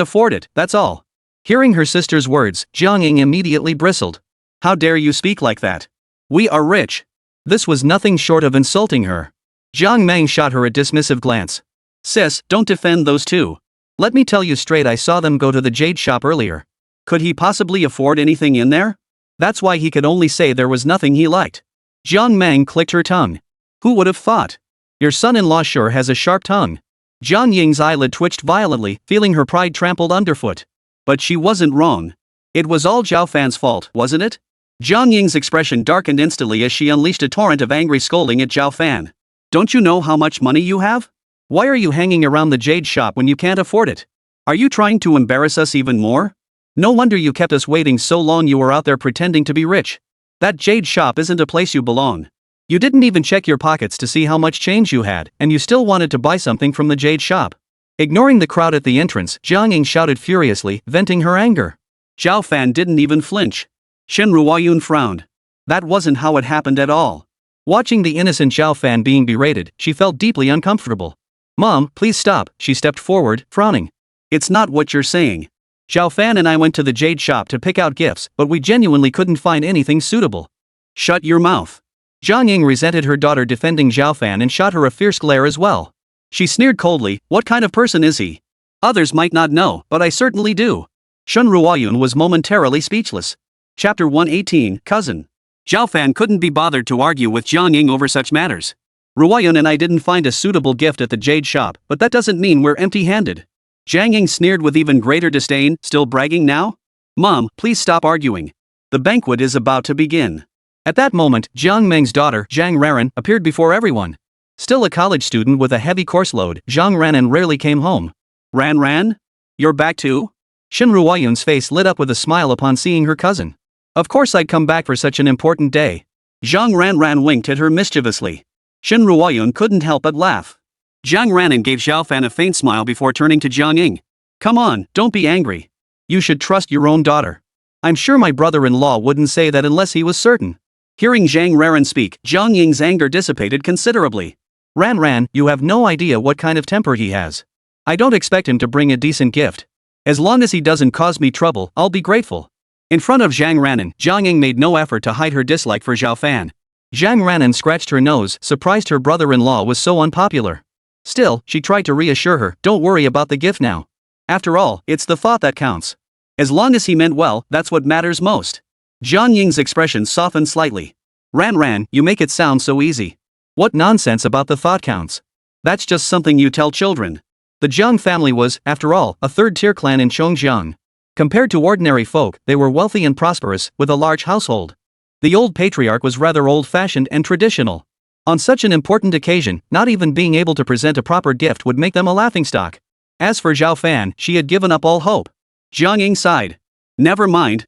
afford it, that's all." Hearing her sister's words, Jiang Ying immediately bristled. "How dare you speak like that? We are rich." This was nothing short of insulting her. Jiang Meng shot her a dismissive glance. "Sis, don't defend those two. Let me tell you straight, I saw them go to the jade shop earlier. Could he possibly afford anything in there? That's why he could only say there was nothing he liked." Jiang Meng clicked her tongue. "Who would have thought? Your son-in-law sure has a sharp tongue." Jiang Ying's eyelid twitched violently, feeling her pride trampled underfoot. But she wasn't wrong. It was all Zhao Fan's fault, wasn't it? Jiang Ying's expression darkened instantly as she unleashed a torrent of angry scolding at Zhao Fan. "Don't you know how much money you have? Why are you hanging around the jade shop when you can't afford it? Are you trying to embarrass us even more? No wonder you kept us waiting so long, you were out there pretending to be rich. That jade shop isn't a place you belong. You didn't even check your pockets to see how much change you had, and you still wanted to buy something from the jade shop." Ignoring the crowd at the entrance, Jiang Ying shouted furiously, venting her anger. Zhao Fan didn't even flinch. Shen Ruoyun frowned. That wasn't how it happened at all. Watching the innocent Zhao Fan being berated, she felt deeply uncomfortable. "Mom, please stop," she stepped forward, frowning. "It's not what you're saying. Zhao Fan and I went to the jade shop to pick out gifts, but we genuinely couldn't find anything suitable." "Shut your mouth." Jiang Ying resented her daughter defending Zhao Fan and shot her a fierce glare as well. She sneered coldly, "What kind of person is he? Others might not know, but I certainly do." Shen Ruoyun was momentarily speechless. Chapter 118, Cousin. Zhao Fan couldn't be bothered to argue with Jiang Ying over such matters. "Ruoyun and I didn't find a suitable gift at the jade shop, but that doesn't mean we're empty-handed." Jiang Ying sneered with even greater disdain, "Still bragging now? Mom, please stop arguing. The banquet is about to begin." At that moment, Jiang Meng's daughter, Zhang Raran, appeared before everyone. Still a college student with a heavy course load, Zhang Ranan rarely came home. Ran? You're back too? Shen Ruoyun's face lit up with a smile upon seeing her cousin. Of course I'd come back for such an important day. Zhang Ran winked at her mischievously. Shen Ruoyun couldn't help but laugh. Zhang Ranan gave Zhao Fan a faint smile before turning to Jiang Ying. Come on, don't be angry. You should trust your own daughter. I'm sure my brother-in-law wouldn't say that unless he was certain. Hearing Zhang Ranan speak, Jiang Ying's anger dissipated considerably. Ran, you have no idea what kind of temper he has. I don't expect him to bring a decent gift. As long as he doesn't cause me trouble, I'll be grateful. In front of Zhang Ranan, Jiang Ying made no effort to hide her dislike for Zhao Fan. Zhang Ranan scratched her nose, surprised her brother-in-law was so unpopular. Still, she tried to reassure her, don't worry about the gift now. After all, it's the thought that counts. As long as he meant well, that's what matters most. Jiang Ying's expression softened slightly. Ran, you make it sound so easy. What nonsense about the thought counts. That's just something you tell children. The Jiang family was, after all, a third-tier clan in Chongjiang. Compared to ordinary folk, they were wealthy and prosperous, with a large household. The old patriarch was rather old-fashioned and traditional. On such an important occasion, not even being able to present a proper gift would make them a laughingstock. As for Zhao Fan, she had given up all hope. Jiang Ying sighed. Never mind.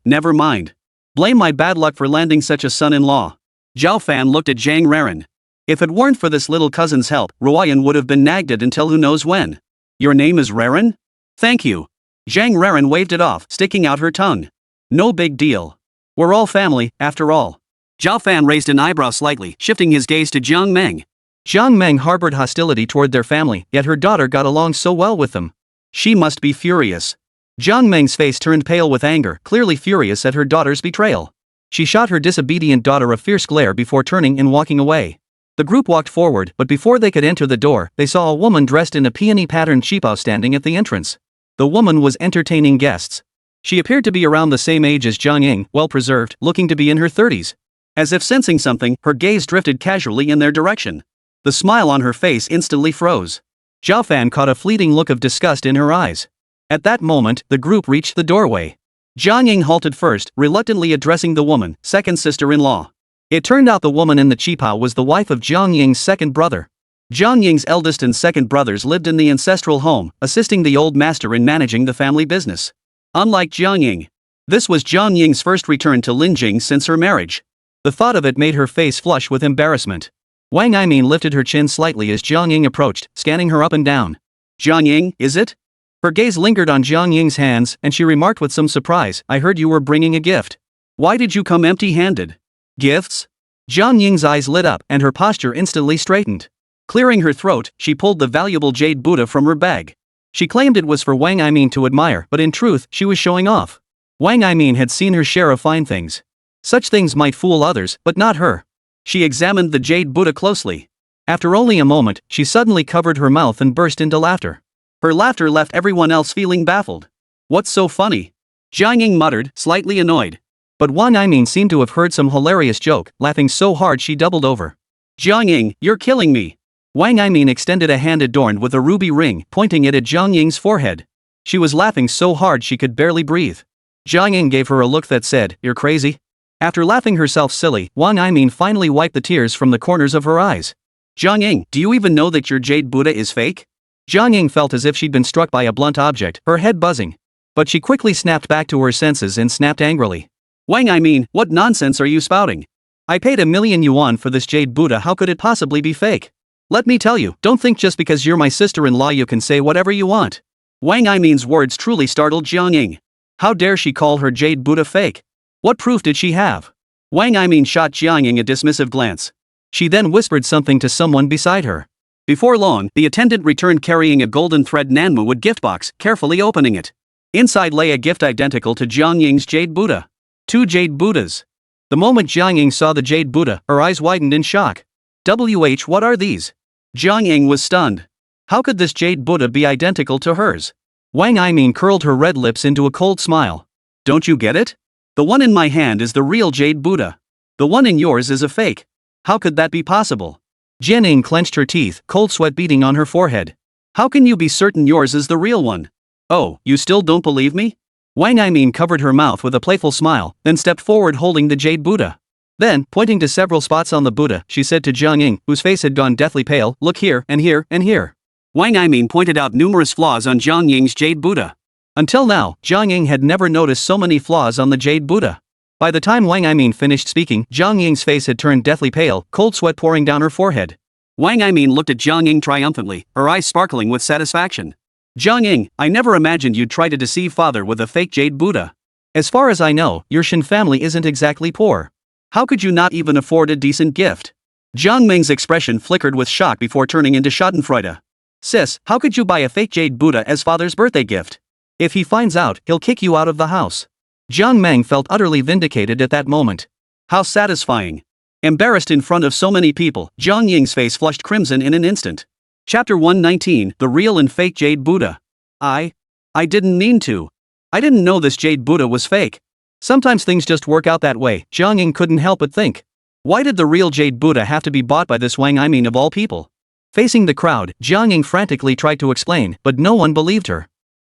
Blame my bad luck for landing such a son-in-law. Zhao Fan looked at Zhang Ranan. If it weren't for this little cousin's help, Ruoyan would have been nagged at until who knows when. Your name is Raran? Thank you. Zhang Raran waved it off, sticking out her tongue. No big deal. We're all family, after all. Zhao Fan raised an eyebrow slightly, shifting his gaze to Jiang Meng. Jiang Meng harbored hostility toward their family, yet her daughter got along so well with them. She must be furious. Jiang Meng's face turned pale with anger, clearly furious at her daughter's betrayal. She shot her disobedient daughter a fierce glare before turning and walking away. The group walked forward, but before they could enter the door, they saw a woman dressed in a peony-patterned cheapao standing at the entrance. The woman was entertaining guests. She appeared to be around the same age as Jiang Ying, well-preserved, looking to be in her 30s. As if sensing something, her gaze drifted casually in their direction. The smile on her face instantly froze. Zhao Fan caught a fleeting look of disgust in her eyes. At that moment, the group reached the doorway. Jiang Ying halted first, reluctantly addressing the woman, second sister-in-law. It turned out the woman in the cheapao was the wife of Jiang Ying's second brother. Jiang Ying's eldest and second brothers lived in the ancestral home, assisting the old master in managing the family business. Unlike Jiang Ying, this was Jiang Ying's first return to Linjing since her marriage. The thought of it made her face flush with embarrassment. Wang Yimin lifted her chin slightly as Jiang Ying approached, scanning her up and down. Jiang Ying, is it? Her gaze lingered on Jiang Ying's hands, and she remarked with some surprise, I heard you were bringing a gift. Why did you come empty-handed? Gifts? Jiang Ying's eyes lit up, and her posture instantly straightened. Clearing her throat, she pulled the valuable jade Buddha from her bag. She claimed it was for Wang Yimin to admire, but in truth, she was showing off. Wang Yimin had seen her share of fine things. Such things might fool others, but not her. She examined the jade Buddha closely. After only a moment, she suddenly covered her mouth and burst into laughter. Her laughter left everyone else feeling baffled. What's so funny? Jiang Ying muttered, slightly annoyed. But Wang Yimin seemed to have heard some hilarious joke, laughing so hard she doubled over. Jiang Ying, you're killing me. Wang Yimin extended a hand adorned with a ruby ring, pointing it at Jiang Ying's forehead. She was laughing so hard she could barely breathe. Jiang Ying gave her a look that said, you're crazy? After laughing herself silly, Wang Yimin finally wiped the tears from the corners of her eyes. Jiang Ying, do you even know that your jade Buddha is fake? Jiang Ying felt as if she'd been struck by a blunt object, her head buzzing. But she quickly snapped back to her senses and snapped angrily. Wang Yimin, what nonsense are you spouting? I paid 1,000,000 yuan for this jade Buddha, how could it possibly be fake? Let me tell you, don't think just because you're my sister-in-law you can say whatever you want. Wang Yimin's words truly startled Jiang Ying. How dare she call her jade Buddha fake? What proof did she have? Wang Yimin shot Jiang Ying a dismissive glance. She then whispered something to someone beside her. Before long, the attendant returned carrying a golden thread Nanmuwood gift box, carefully opening it. Inside lay a gift identical to Jiang Ying's jade Buddha. 2 jade Buddhas. The moment Jiang Ying saw the jade Buddha, her eyes widened in shock. What are these? Jiang Ying was stunned. How could this jade Buddha be identical to hers? Wang Yimin curled her red lips into a cold smile. Don't you get it? The one in my hand is the real jade Buddha. The one in yours is a fake. How could that be possible? Jian Ying clenched her teeth, cold sweat beading on her forehead. How can you be certain yours is the real one? Oh, you still don't believe me? Wang Yimin covered her mouth with a playful smile, then stepped forward holding the jade Buddha. Then, pointing to several spots on the Buddha, she said to Jiang Ying, whose face had gone deathly pale, look here, and here, and here. Wang Yimin pointed out numerous flaws on Jiang Ying's jade Buddha. Until now, Jiang Ying had never noticed so many flaws on the jade Buddha. By the time Wang Yimin finished speaking, Jiang Ying's face had turned deathly pale, cold sweat pouring down her forehead. Wang Yimin looked at Jiang Ying triumphantly, her eyes sparkling with satisfaction. Jiang Ying, I never imagined you'd try to deceive father with a fake jade Buddha. As far as I know, your Shin family isn't exactly poor. How could you not even afford a decent gift? Jiang Ming's expression flickered with shock before turning into schadenfreude. Sis, how could you buy a fake jade Buddha as father's birthday gift? If he finds out, he'll kick you out of the house. Jiang Meng felt utterly vindicated at that moment. How satisfying. Embarrassed in front of so many people, Jiang Ying's face flushed crimson in an instant. Chapter 119, The Real and Fake Jade Buddha. I didn't mean to. I didn't know this jade Buddha was fake. Sometimes things just work out that way, Jiang Ying couldn't help but think. Why did the real jade Buddha have to be bought by this Wang Yimin of all people? Facing the crowd, Jiang Ying frantically tried to explain, but no one believed her.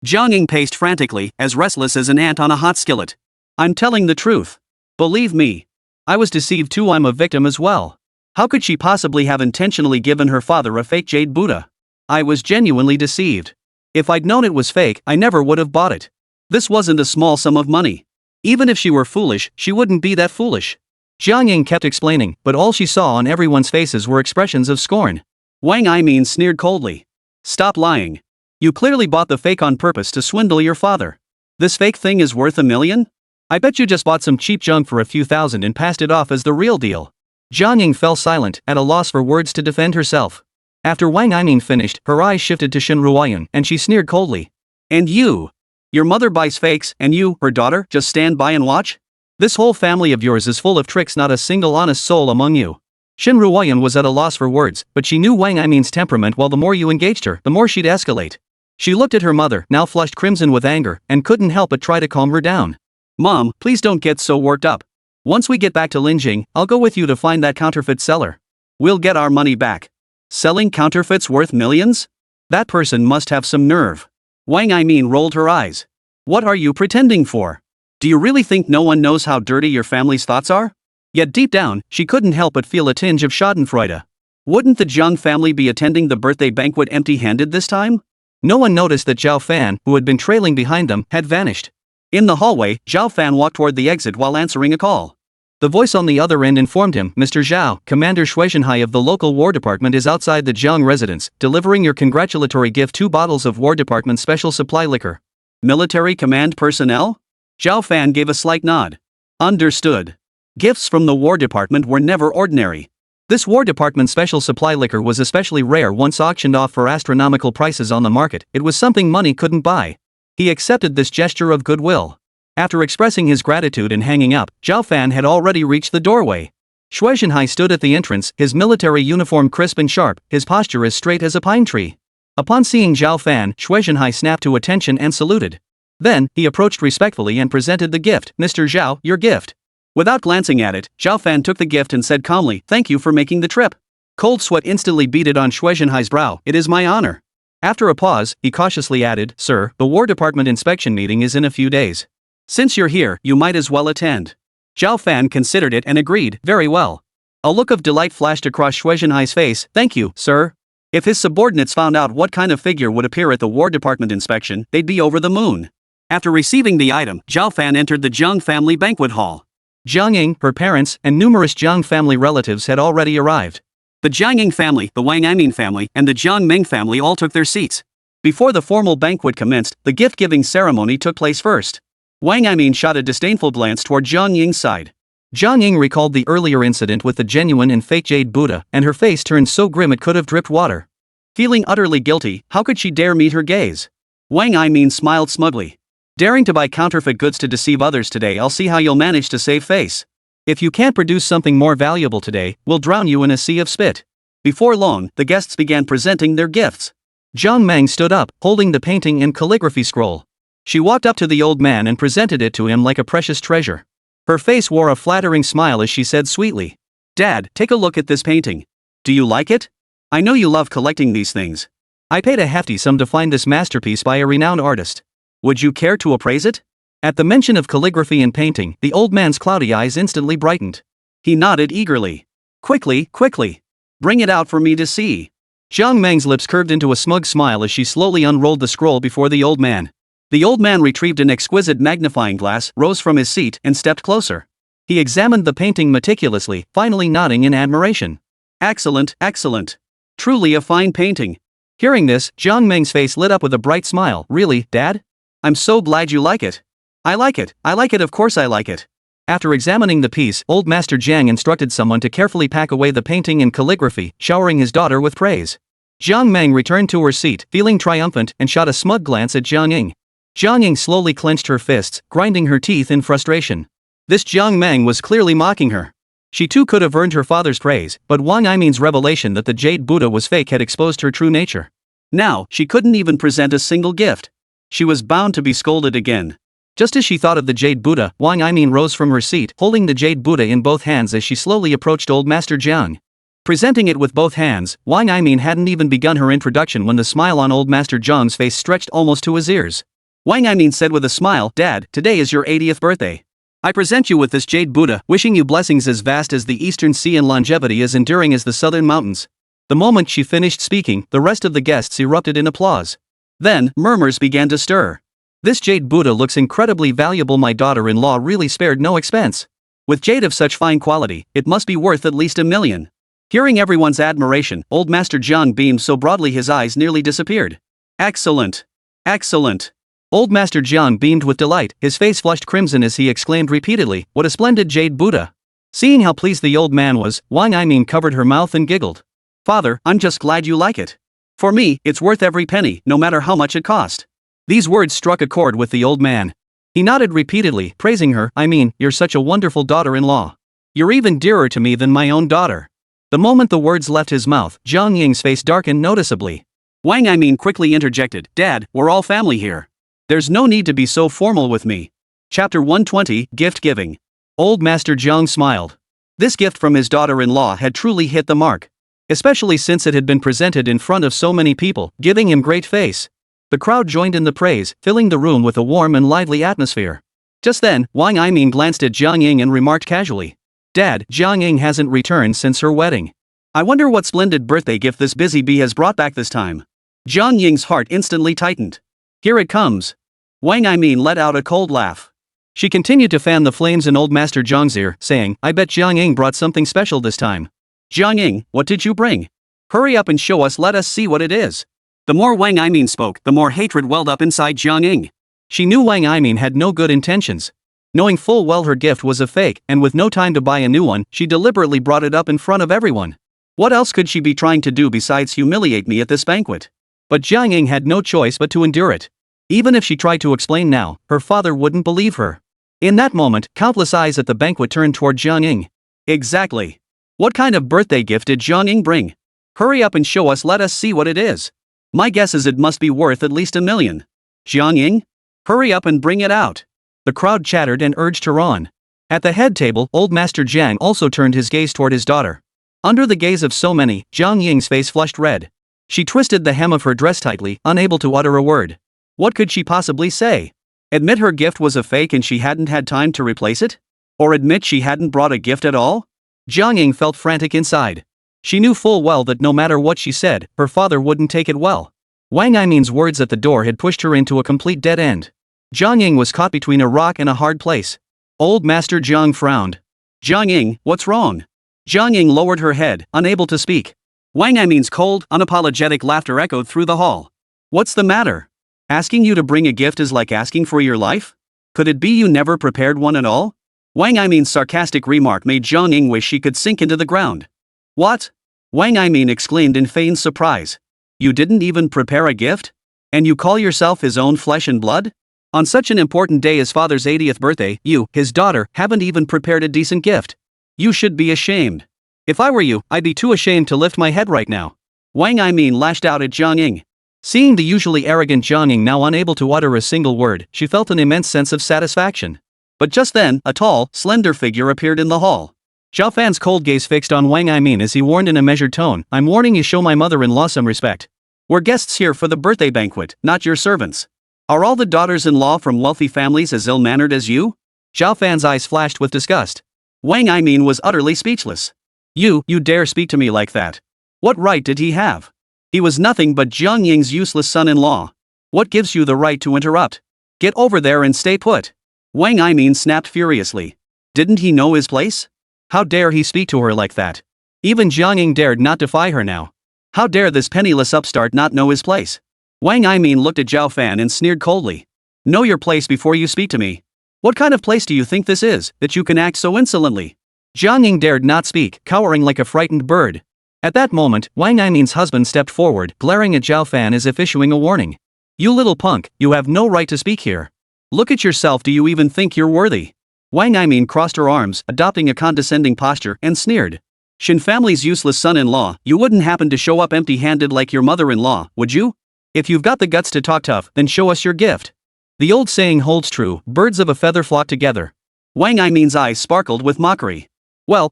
Jiang Ying paced frantically, as restless as an ant on a hot skillet. I'm telling the truth. Believe me. I was deceived too, I'm a victim as well. How could she possibly have intentionally given her father a fake jade Buddha? I was genuinely deceived. If I'd known it was fake, I never would have bought it. This wasn't a small sum of money. Even if she were foolish, she wouldn't be that foolish. Jiang Ying kept explaining, but all she saw on everyone's faces were expressions of scorn. Wang Yimin sneered coldly. Stop lying. You clearly bought the fake on purpose to swindle your father. This fake thing is worth $1 million? I bet you just bought some cheap junk for a few thousand and passed it off as the real deal. Jiang Ying fell silent, at a loss for words to defend herself. After Wang Yimin finished, her eyes shifted to Shen Ruoyun, and she sneered coldly. And you? Your mother buys fakes, and you, her daughter, just stand by and watch? This whole family of yours is full of tricks, not a single honest soul among you. Shen Ruoyun was at a loss for words, but she knew Wang Yimin's temperament. While the more you engaged her, the more she'd escalate. She looked at her mother, now flushed crimson with anger, and couldn't help but try to calm her down. Mom, please don't get so worked up. Once we get back to Linjing, I'll go with you to find that counterfeit seller. We'll get our money back. Selling counterfeits worth millions? That person must have some nerve. Wang Yimin rolled her eyes. What are you pretending for? Do you really think no one knows how dirty your family's thoughts are? Yet deep down, she couldn't help but feel a tinge of schadenfreude. Wouldn't the Zhang family be attending the birthday banquet empty-handed this time? No one noticed that Zhao Fan, who had been trailing behind them, had vanished. In the hallway, Zhao Fan walked toward the exit while answering a call. The voice on the other end informed him, Mr. Zhao, Commander Shuizhenhai of the local War Department is outside the Zhang residence, delivering your congratulatory gift, 2 bottles of War Department special supply liquor. Military command personnel? Zhao Fan gave a slight nod. Understood. Gifts from the War Department were never ordinary. This War Department special supply liquor was especially rare. Once auctioned off for astronomical prices on the market, it was something money couldn't buy. He accepted this gesture of goodwill. After expressing his gratitude and hanging up, Zhao Fan had already reached the doorway. Shuizhenhai stood at the entrance, his military uniform crisp and sharp, his posture as straight as a pine tree. Upon seeing Zhao Fan, Shuizhenhai snapped to attention and saluted. Then, he approached respectfully and presented the gift. Mr. Zhao, your gift. Without glancing at it, Zhao Fan took the gift and said calmly, thank you for making the trip. Cold sweat instantly beaded on Shuizhenhai's brow. It is my honor. After a pause, he cautiously added, Sir, the War Department inspection meeting is in a few days. Since you're here, you might as well attend. Zhao Fan considered it and agreed, very well. A look of delight flashed across Shuizhenhai's face. Thank you, sir. If his subordinates found out what kind of figure would appear at the War Department inspection, they'd be over the moon. After receiving the item, Zhao Fan entered the Zhang family banquet hall. Jiang Ying, her parents, and numerous Zhang family relatives had already arrived. The Jiang Ying family, the Wang Yimin family, and the Jiang Ming family all took their seats. Before the formal banquet commenced, the gift-giving ceremony took place first. Wang Yimin shot a disdainful glance toward Jiang Ying's side. Jiang Ying recalled the earlier incident with the genuine and fake jade Buddha, and her face turned so grim it could have dripped water. Feeling utterly guilty, how could she dare meet her gaze? Wang Yimin smiled smugly. Daring to buy counterfeit goods to deceive others today, I'll see how you'll manage to save face. If you can't produce something more valuable today, we'll drown you in a sea of spit. Before long, the guests began presenting their gifts. Zhang Meng stood up, holding the painting and calligraphy scroll. She walked up to the old man and presented it to him like a precious treasure. Her face wore a flattering smile as she said sweetly, Dad, take a look at this painting. Do you like it? I know you love collecting these things. I paid a hefty sum to find this masterpiece by a renowned artist. Would you care to appraise it? At the mention of calligraphy and painting, the old man's cloudy eyes instantly brightened. He nodded eagerly. Quickly, quickly. Bring it out for me to see. Jiang Meng's lips curved into a smug smile as she slowly unrolled the scroll before the old man. The old man retrieved an exquisite magnifying glass, rose from his seat, and stepped closer. He examined the painting meticulously, finally nodding in admiration. Excellent, excellent. Truly a fine painting. Hearing this, Jiang Meng's face lit up with a bright smile. Really, Dad? I'm so glad you like it. I like it, of course I like it. After examining the piece, old Master Jiang instructed someone to carefully pack away the painting in calligraphy, showering his daughter with praise. Jiang Meng returned to her seat, feeling triumphant, and shot a smug glance at Jiang Ying. Jiang Ying slowly clenched her fists, grinding her teeth in frustration. This Jiang Meng was clearly mocking her. She too could have earned her father's praise, but Wang Yimin's revelation that the Jade Buddha was fake had exposed her true nature. Now, she couldn't even present a single gift. She was bound to be scolded again. Just as she thought of the Jade Buddha, Wang Yimin rose from her seat, holding the Jade Buddha in both hands as she slowly approached old Master Jiang. Presenting it with both hands, Wang Yimin hadn't even begun her introduction when the smile on old Master Jiang's face stretched almost to his ears. Wang Yimin said with a smile, Dad, today is your 80th birthday. I present you with this Jade Buddha, wishing you blessings as vast as the eastern sea and longevity as enduring as the southern mountains. The moment she finished speaking, the rest of the guests erupted in applause. Then, murmurs began to stir. This Jade Buddha looks incredibly valuable. My daughter-in-law really spared no expense. With jade of such fine quality, it must be worth at least $1 million. Hearing everyone's admiration, old Master Jiang beamed so broadly his eyes nearly disappeared. Excellent. Excellent. Old Master Jiang beamed with delight, his face flushed crimson as he exclaimed repeatedly, what a splendid Jade Buddha. Seeing how pleased the old man was, Wang Yimin covered her mouth and giggled. Father, I'm just glad you like it. For me, it's worth every penny, no matter how much it cost. These words struck a chord with the old man. He nodded repeatedly, praising her. I mean, you're such a wonderful daughter-in-law. You're even dearer to me than my own daughter. The moment the words left his mouth, Jiang Ying's face darkened noticeably. Wang Yimin quickly interjected, Dad, we're all family here. There's no need to be so formal with me. Chapter 120, Gift Giving. Old Master Jiang smiled. This gift from his daughter-in-law had truly hit the mark. Especially since it had been presented in front of so many people, giving him great face. The crowd joined in the praise, filling the room with a warm and lively atmosphere. Just then, Wang Yimin glanced at Jiang Ying and remarked casually. Dad, Jiang Ying hasn't returned since her wedding. I wonder what splendid birthday gift this busy bee has brought back this time. Jiang Ying's heart instantly tightened. Here it comes. Wang Yimin let out a cold laugh. She continued to fan the flames in old Master Jiang's ear, saying, I bet Jiang Ying brought something special this time. Jiang Ying, what did you bring? Hurry up and show us, let us see what it is. The more Wang Yimin spoke, the more hatred welled up inside Jiang Ying. She knew Wang Yimin had no good intentions. Knowing full well her gift was a fake, and with no time to buy a new one, she deliberately brought it up in front of everyone. What else could she be trying to do besides humiliate me at this banquet? But Jiang Ying had no choice but to endure it. Even if she tried to explain now, her father wouldn't believe her. In that moment, countless eyes at the banquet turned toward Jiang Ying. Exactly. What kind of birthday gift did Jiang Ying bring? Hurry up and show us, let us see what it is. My guess is it must be worth at least $1 million. Jiang Ying? Hurry up and bring it out. The crowd chattered and urged her on. At the head table, old Master Jiang also turned his gaze toward his daughter. Under the gaze of so many, Jiang Ying's face flushed red. She twisted the hem of her dress tightly, unable to utter a word. What could she possibly say? Admit her gift was a fake and she hadn't had time to replace it? Or admit she hadn't brought a gift at all? Jiang Ying felt frantic inside. She knew full well that no matter what she said, her father wouldn't take it well. Wang Yimin's words at the door had pushed her into a complete dead end. Jiang Ying was caught between a rock and a hard place. Old Master Jiang frowned. Jiang Ying, what's wrong? Jiang Ying lowered her head, unable to speak. Wang Yimin's cold, unapologetic laughter echoed through the hall. What's the matter? Asking you to bring a gift is like asking for your life? Could it be you never prepared one at all? Wang Yimin's sarcastic remark made Jiang Ying wish she could sink into the ground. What? Wang Yimin exclaimed in feigned surprise. You didn't even prepare a gift? And you call yourself his own flesh and blood? On such an important day as father's 80th birthday, you, his daughter, haven't even prepared a decent gift. You should be ashamed. If I were you, I'd be too ashamed to lift my head right now. Wang Yimin lashed out at Jiang Ying. Seeing the usually arrogant Jiang Ying now unable to utter a single word, she felt an immense sense of satisfaction. But just then, a tall, slender figure appeared in the hall. Zhao Fan's cold gaze fixed on Wang Yimin as he warned in a measured tone, I'm warning you, show my mother-in-law some respect. We're guests here for the birthday banquet, not your servants. Are all the daughters-in-law from wealthy families as ill-mannered as you? Zhao Fan's eyes flashed with disgust. Wang Yimin was utterly speechless. You dare speak to me like that? What right did he have? He was nothing but Jiang Ying's useless son-in-law. What gives you the right to interrupt? Get over there and stay put. Wang Yimin snapped furiously. Didn't he know his place? How dare he speak to her like that? Even Jiang Ying dared not defy her now. How dare this penniless upstart not know his place? Wang Yimin looked at Zhao Fan and sneered coldly. Know your place before you speak to me. What kind of place do you think this is, that you can act so insolently? Jiang Ying dared not speak, cowering like a frightened bird. At that moment, Wang Yimin's husband stepped forward, glaring at Zhao Fan as if issuing a warning. You little punk, you have no right to speak here. Look at yourself, do you even think you're worthy? Wang Yimin crossed her arms, adopting a condescending posture, and sneered. Shin family's useless son-in-law, you wouldn't happen to show up empty-handed like your mother-in-law, would you? If you've got the guts to talk tough, then show us your gift. The old saying holds true, birds of a feather flock together. Wang Yimin's eyes sparkled with mockery. Well,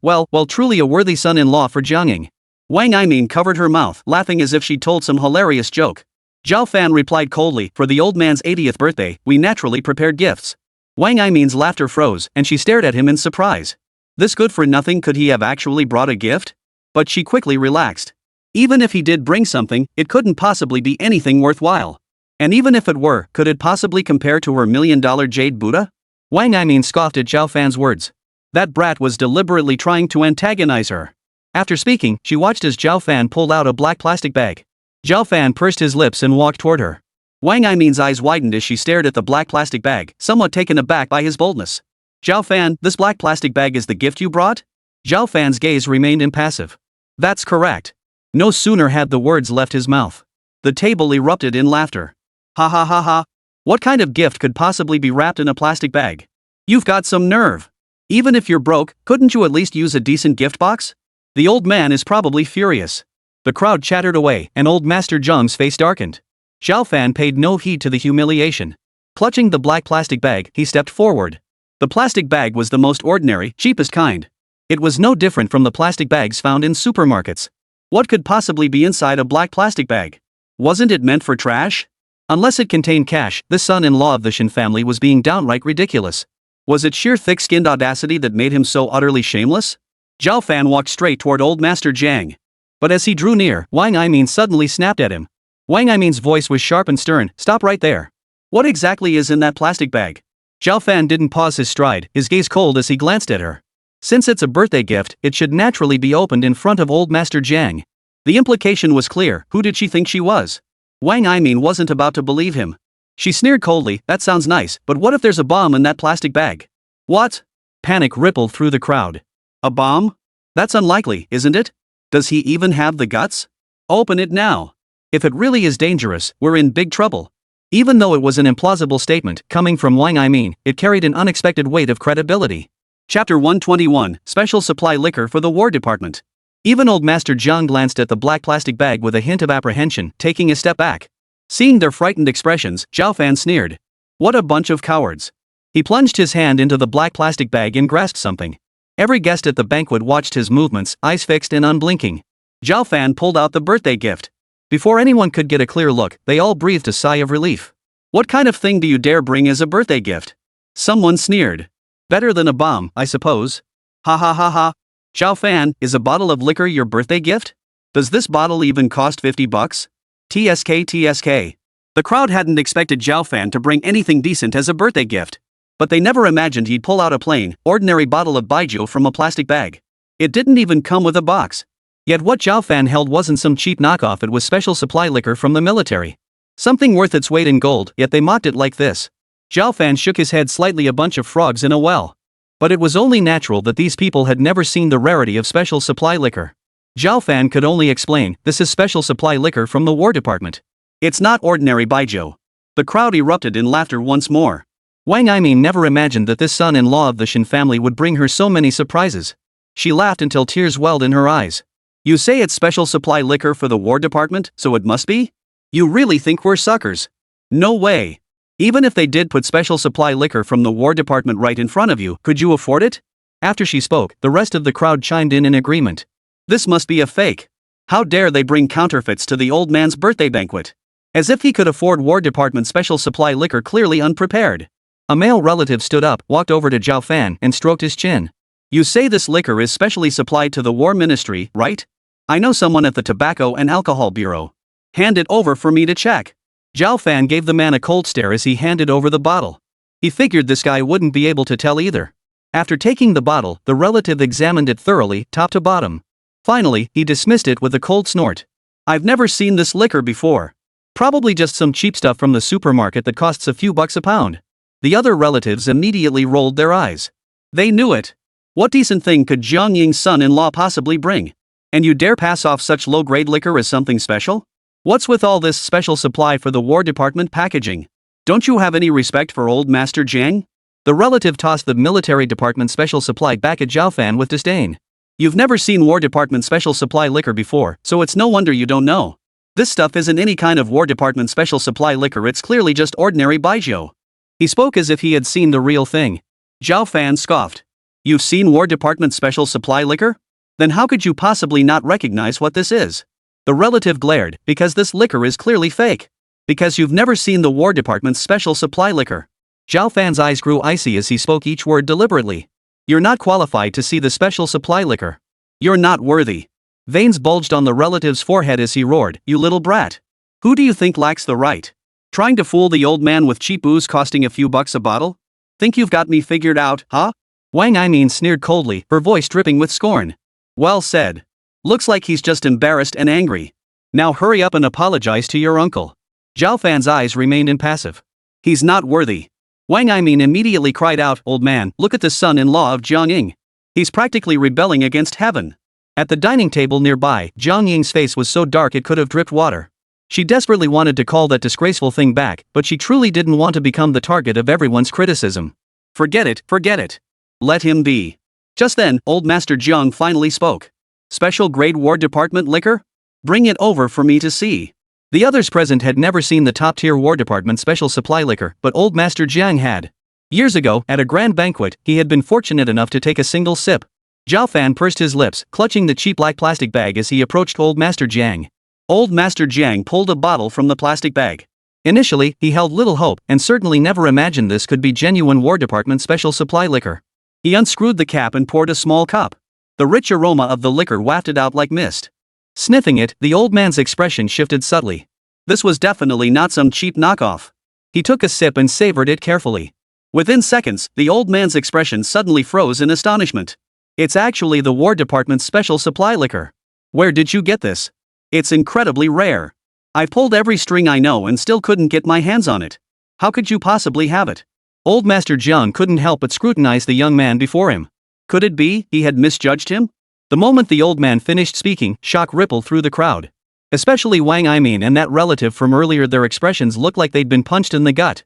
truly a worthy son-in-law for Jiang Ying. Wang Yimin covered her mouth, laughing as if she'd told some hilarious joke. Zhao Fan replied coldly, for the old man's 80th birthday, we naturally prepared gifts. Wang Yimin's laughter froze, and she stared at him in surprise. This good-for-nothing, could he have actually brought a gift? But she quickly relaxed. Even if he did bring something, it couldn't possibly be anything worthwhile. And even if it were, could it possibly compare to her $1 million jade Buddha? Wang Yimin scoffed at Zhao Fan's words. That brat was deliberately trying to antagonize her. After speaking, she watched as Zhao Fan pulled out a black plastic bag. Zhao Fan pursed his lips and walked toward her. Wang Yimin's eyes widened as she stared at the black plastic bag, somewhat taken aback by his boldness. Zhao Fan, this black plastic bag is the gift you brought? Zhao Fan's gaze remained impassive. That's correct. No sooner had the words left his mouth. The table erupted in laughter. Ha ha ha ha. What kind of gift could possibly be wrapped in a plastic bag? You've got some nerve. Even if you're broke, couldn't you at least use a decent gift box? The old man is probably furious. The crowd chattered away, and old Master Zheng's face darkened. Zhao Fan paid no heed to the humiliation. Clutching the black plastic bag, he stepped forward. The plastic bag was the most ordinary, cheapest kind. It was no different from the plastic bags found in supermarkets. What could possibly be inside a black plastic bag? Wasn't it meant for trash? Unless it contained cash, this son-in-law of the Shin family was being downright ridiculous. Was it sheer thick-skinned audacity that made him so utterly shameless? Zhao Fan walked straight toward old Master Zheng. But as he drew near, Wang Yimin suddenly snapped at him. Wang Yimin's voice was sharp and stern. Stop right there. What exactly is in that plastic bag? Zhao Fan didn't pause his stride, his gaze cold as he glanced at her. Since it's a birthday gift, it should naturally be opened in front of old Master Zheng. The implication was clear. Who did she think she was? Wang Yimin wasn't about to believe him. She sneered coldly, that sounds nice, but what if there's a bomb in that plastic bag? What? Panic rippled through the crowd. A bomb? That's unlikely, isn't it? Does he even have the guts? Open it now. If it really is dangerous, we're in big trouble. Even though it was an implausible statement, coming from Wang Yimin, it carried an unexpected weight of credibility. Chapter 121, Special Supply Liquor for the War Department. Even old Master Zheng glanced at the black plastic bag with a hint of apprehension, taking a step back. Seeing their frightened expressions, Zhao Fan sneered. What a bunch of cowards. He plunged his hand into the black plastic bag and grasped something. Every guest at the banquet watched his movements, eyes fixed and unblinking. Zhao Fan pulled out the birthday gift. Before anyone could get a clear look, they all breathed a sigh of relief. What kind of thing do you dare bring as a birthday gift? Someone sneered. Better than a bomb, I suppose. Ha ha ha ha. Zhao Fan, is a bottle of liquor your birthday gift? Does this bottle even cost $50? TSK. The crowd hadn't expected Zhao Fan to bring anything decent as a birthday gift. But they never imagined he'd pull out a plain, ordinary bottle of baijiu from a plastic bag. It didn't even come with a box. Yet what Zhao Fan held wasn't some cheap knockoff, it was special supply liquor from the military. Something worth its weight in gold, yet they mocked it like this. Zhao Fan shook his head slightly, a bunch of frogs in a well. But it was only natural that these people had never seen the rarity of special supply liquor. Zhao Fan could only explain, this is special supply liquor from the War Department. It's not ordinary baijiu. The crowd erupted in laughter once more. Wang Yimin never imagined that this son-in-law of the Shin family would bring her so many surprises. She laughed until tears welled in her eyes. You say it's special supply liquor for the War Department, so it must be? You really think we're suckers? No way. Even if they did put special supply liquor from the War Department right in front of you, could you afford it? After she spoke, the rest of the crowd chimed in agreement. This must be a fake. How dare they bring counterfeits to the old man's birthday banquet? As if he could afford War Department special supply liquor, clearly unprepared. A male relative stood up, walked over to Zhao Fan, and stroked his chin. You say this liquor is specially supplied to the War Ministry, right? I know someone at the Tobacco and Alcohol Bureau. Hand it over for me to check. Zhao Fan gave the man a cold stare as he handed over the bottle. He figured this guy wouldn't be able to tell either. After taking the bottle, the relative examined it thoroughly, top to bottom. Finally, he dismissed it with a cold snort. I've never seen this liquor before. Probably just some cheap stuff from the supermarket that costs a few bucks a pound. The other relatives immediately rolled their eyes. They knew it. What decent thing could Jiang Ying's son-in-law possibly bring? And you dare pass off such low-grade liquor as something special? What's with all this special supply for the War Department packaging? Don't you have any respect for old Master Jiang? The relative tossed the military department special supply back at Zhao Fan with disdain. You've never seen War Department special supply liquor before, so it's no wonder you don't know. This stuff isn't any kind of War Department special supply liquor, it's clearly just ordinary baijiu. He spoke as if he had seen the real thing. Zhao Fan scoffed. You've seen War Department special supply liquor? Then how could you possibly not recognize what this is? The relative glared, because this liquor is clearly fake. Because you've never seen the War Department's special supply liquor. Zhao Fan's eyes grew icy as he spoke each word deliberately. You're not qualified to see the special supply liquor. You're not worthy. Veins bulged on the relative's forehead as he roared, you little brat. Who do you think lacks the right? Trying to fool the old man with cheap booze costing a few bucks a bottle? Think you've got me figured out, huh? Wang Lin sneered coldly, her voice dripping with scorn. Well said. Looks like he's just embarrassed and angry. Now hurry up and apologize to your uncle. Zhao Fan's eyes remained impassive. He's not worthy. Wang Lin immediately cried out, old man, look at the son-in-law of Jiang Ying. He's practically rebelling against heaven. At the dining table nearby, Jiang Ying's face was so dark it could have dripped water. She desperately wanted to call that disgraceful thing back, but she truly didn't want to become the target of everyone's criticism. Forget it, forget it. Let him be. Just then, old Master Jiang finally spoke. Special grade War Department liquor? Bring it over for me to see. The others present had never seen the top-tier War Department special supply liquor, but old Master Jiang had. Years ago, at a grand banquet, he had been fortunate enough to take a single sip. Zhao Fan pursed his lips, clutching the cheap black plastic bag as he approached old Master Jiang. Old Master Jiang pulled a bottle from the plastic bag. Initially, he held little hope, and certainly never imagined this could be genuine War Department special supply liquor. He unscrewed the cap and poured a small cup. The rich aroma of the liquor wafted out like mist. Sniffing it, the old man's expression shifted subtly. This was definitely not some cheap knockoff. He took a sip and savored it carefully. Within seconds, the old man's expression suddenly froze in astonishment. It's actually the War Department's special supply liquor. Where did you get this? It's incredibly rare. I've pulled every string I know and still couldn't get my hands on it. How could you possibly have it? Old Master Jiang couldn't help but scrutinize the young man before him. Could it be he had misjudged him? The moment the old man finished speaking, shock rippled through the crowd. Especially Wang Lin and that relative from earlier, their expressions looked like they'd been punched in the gut.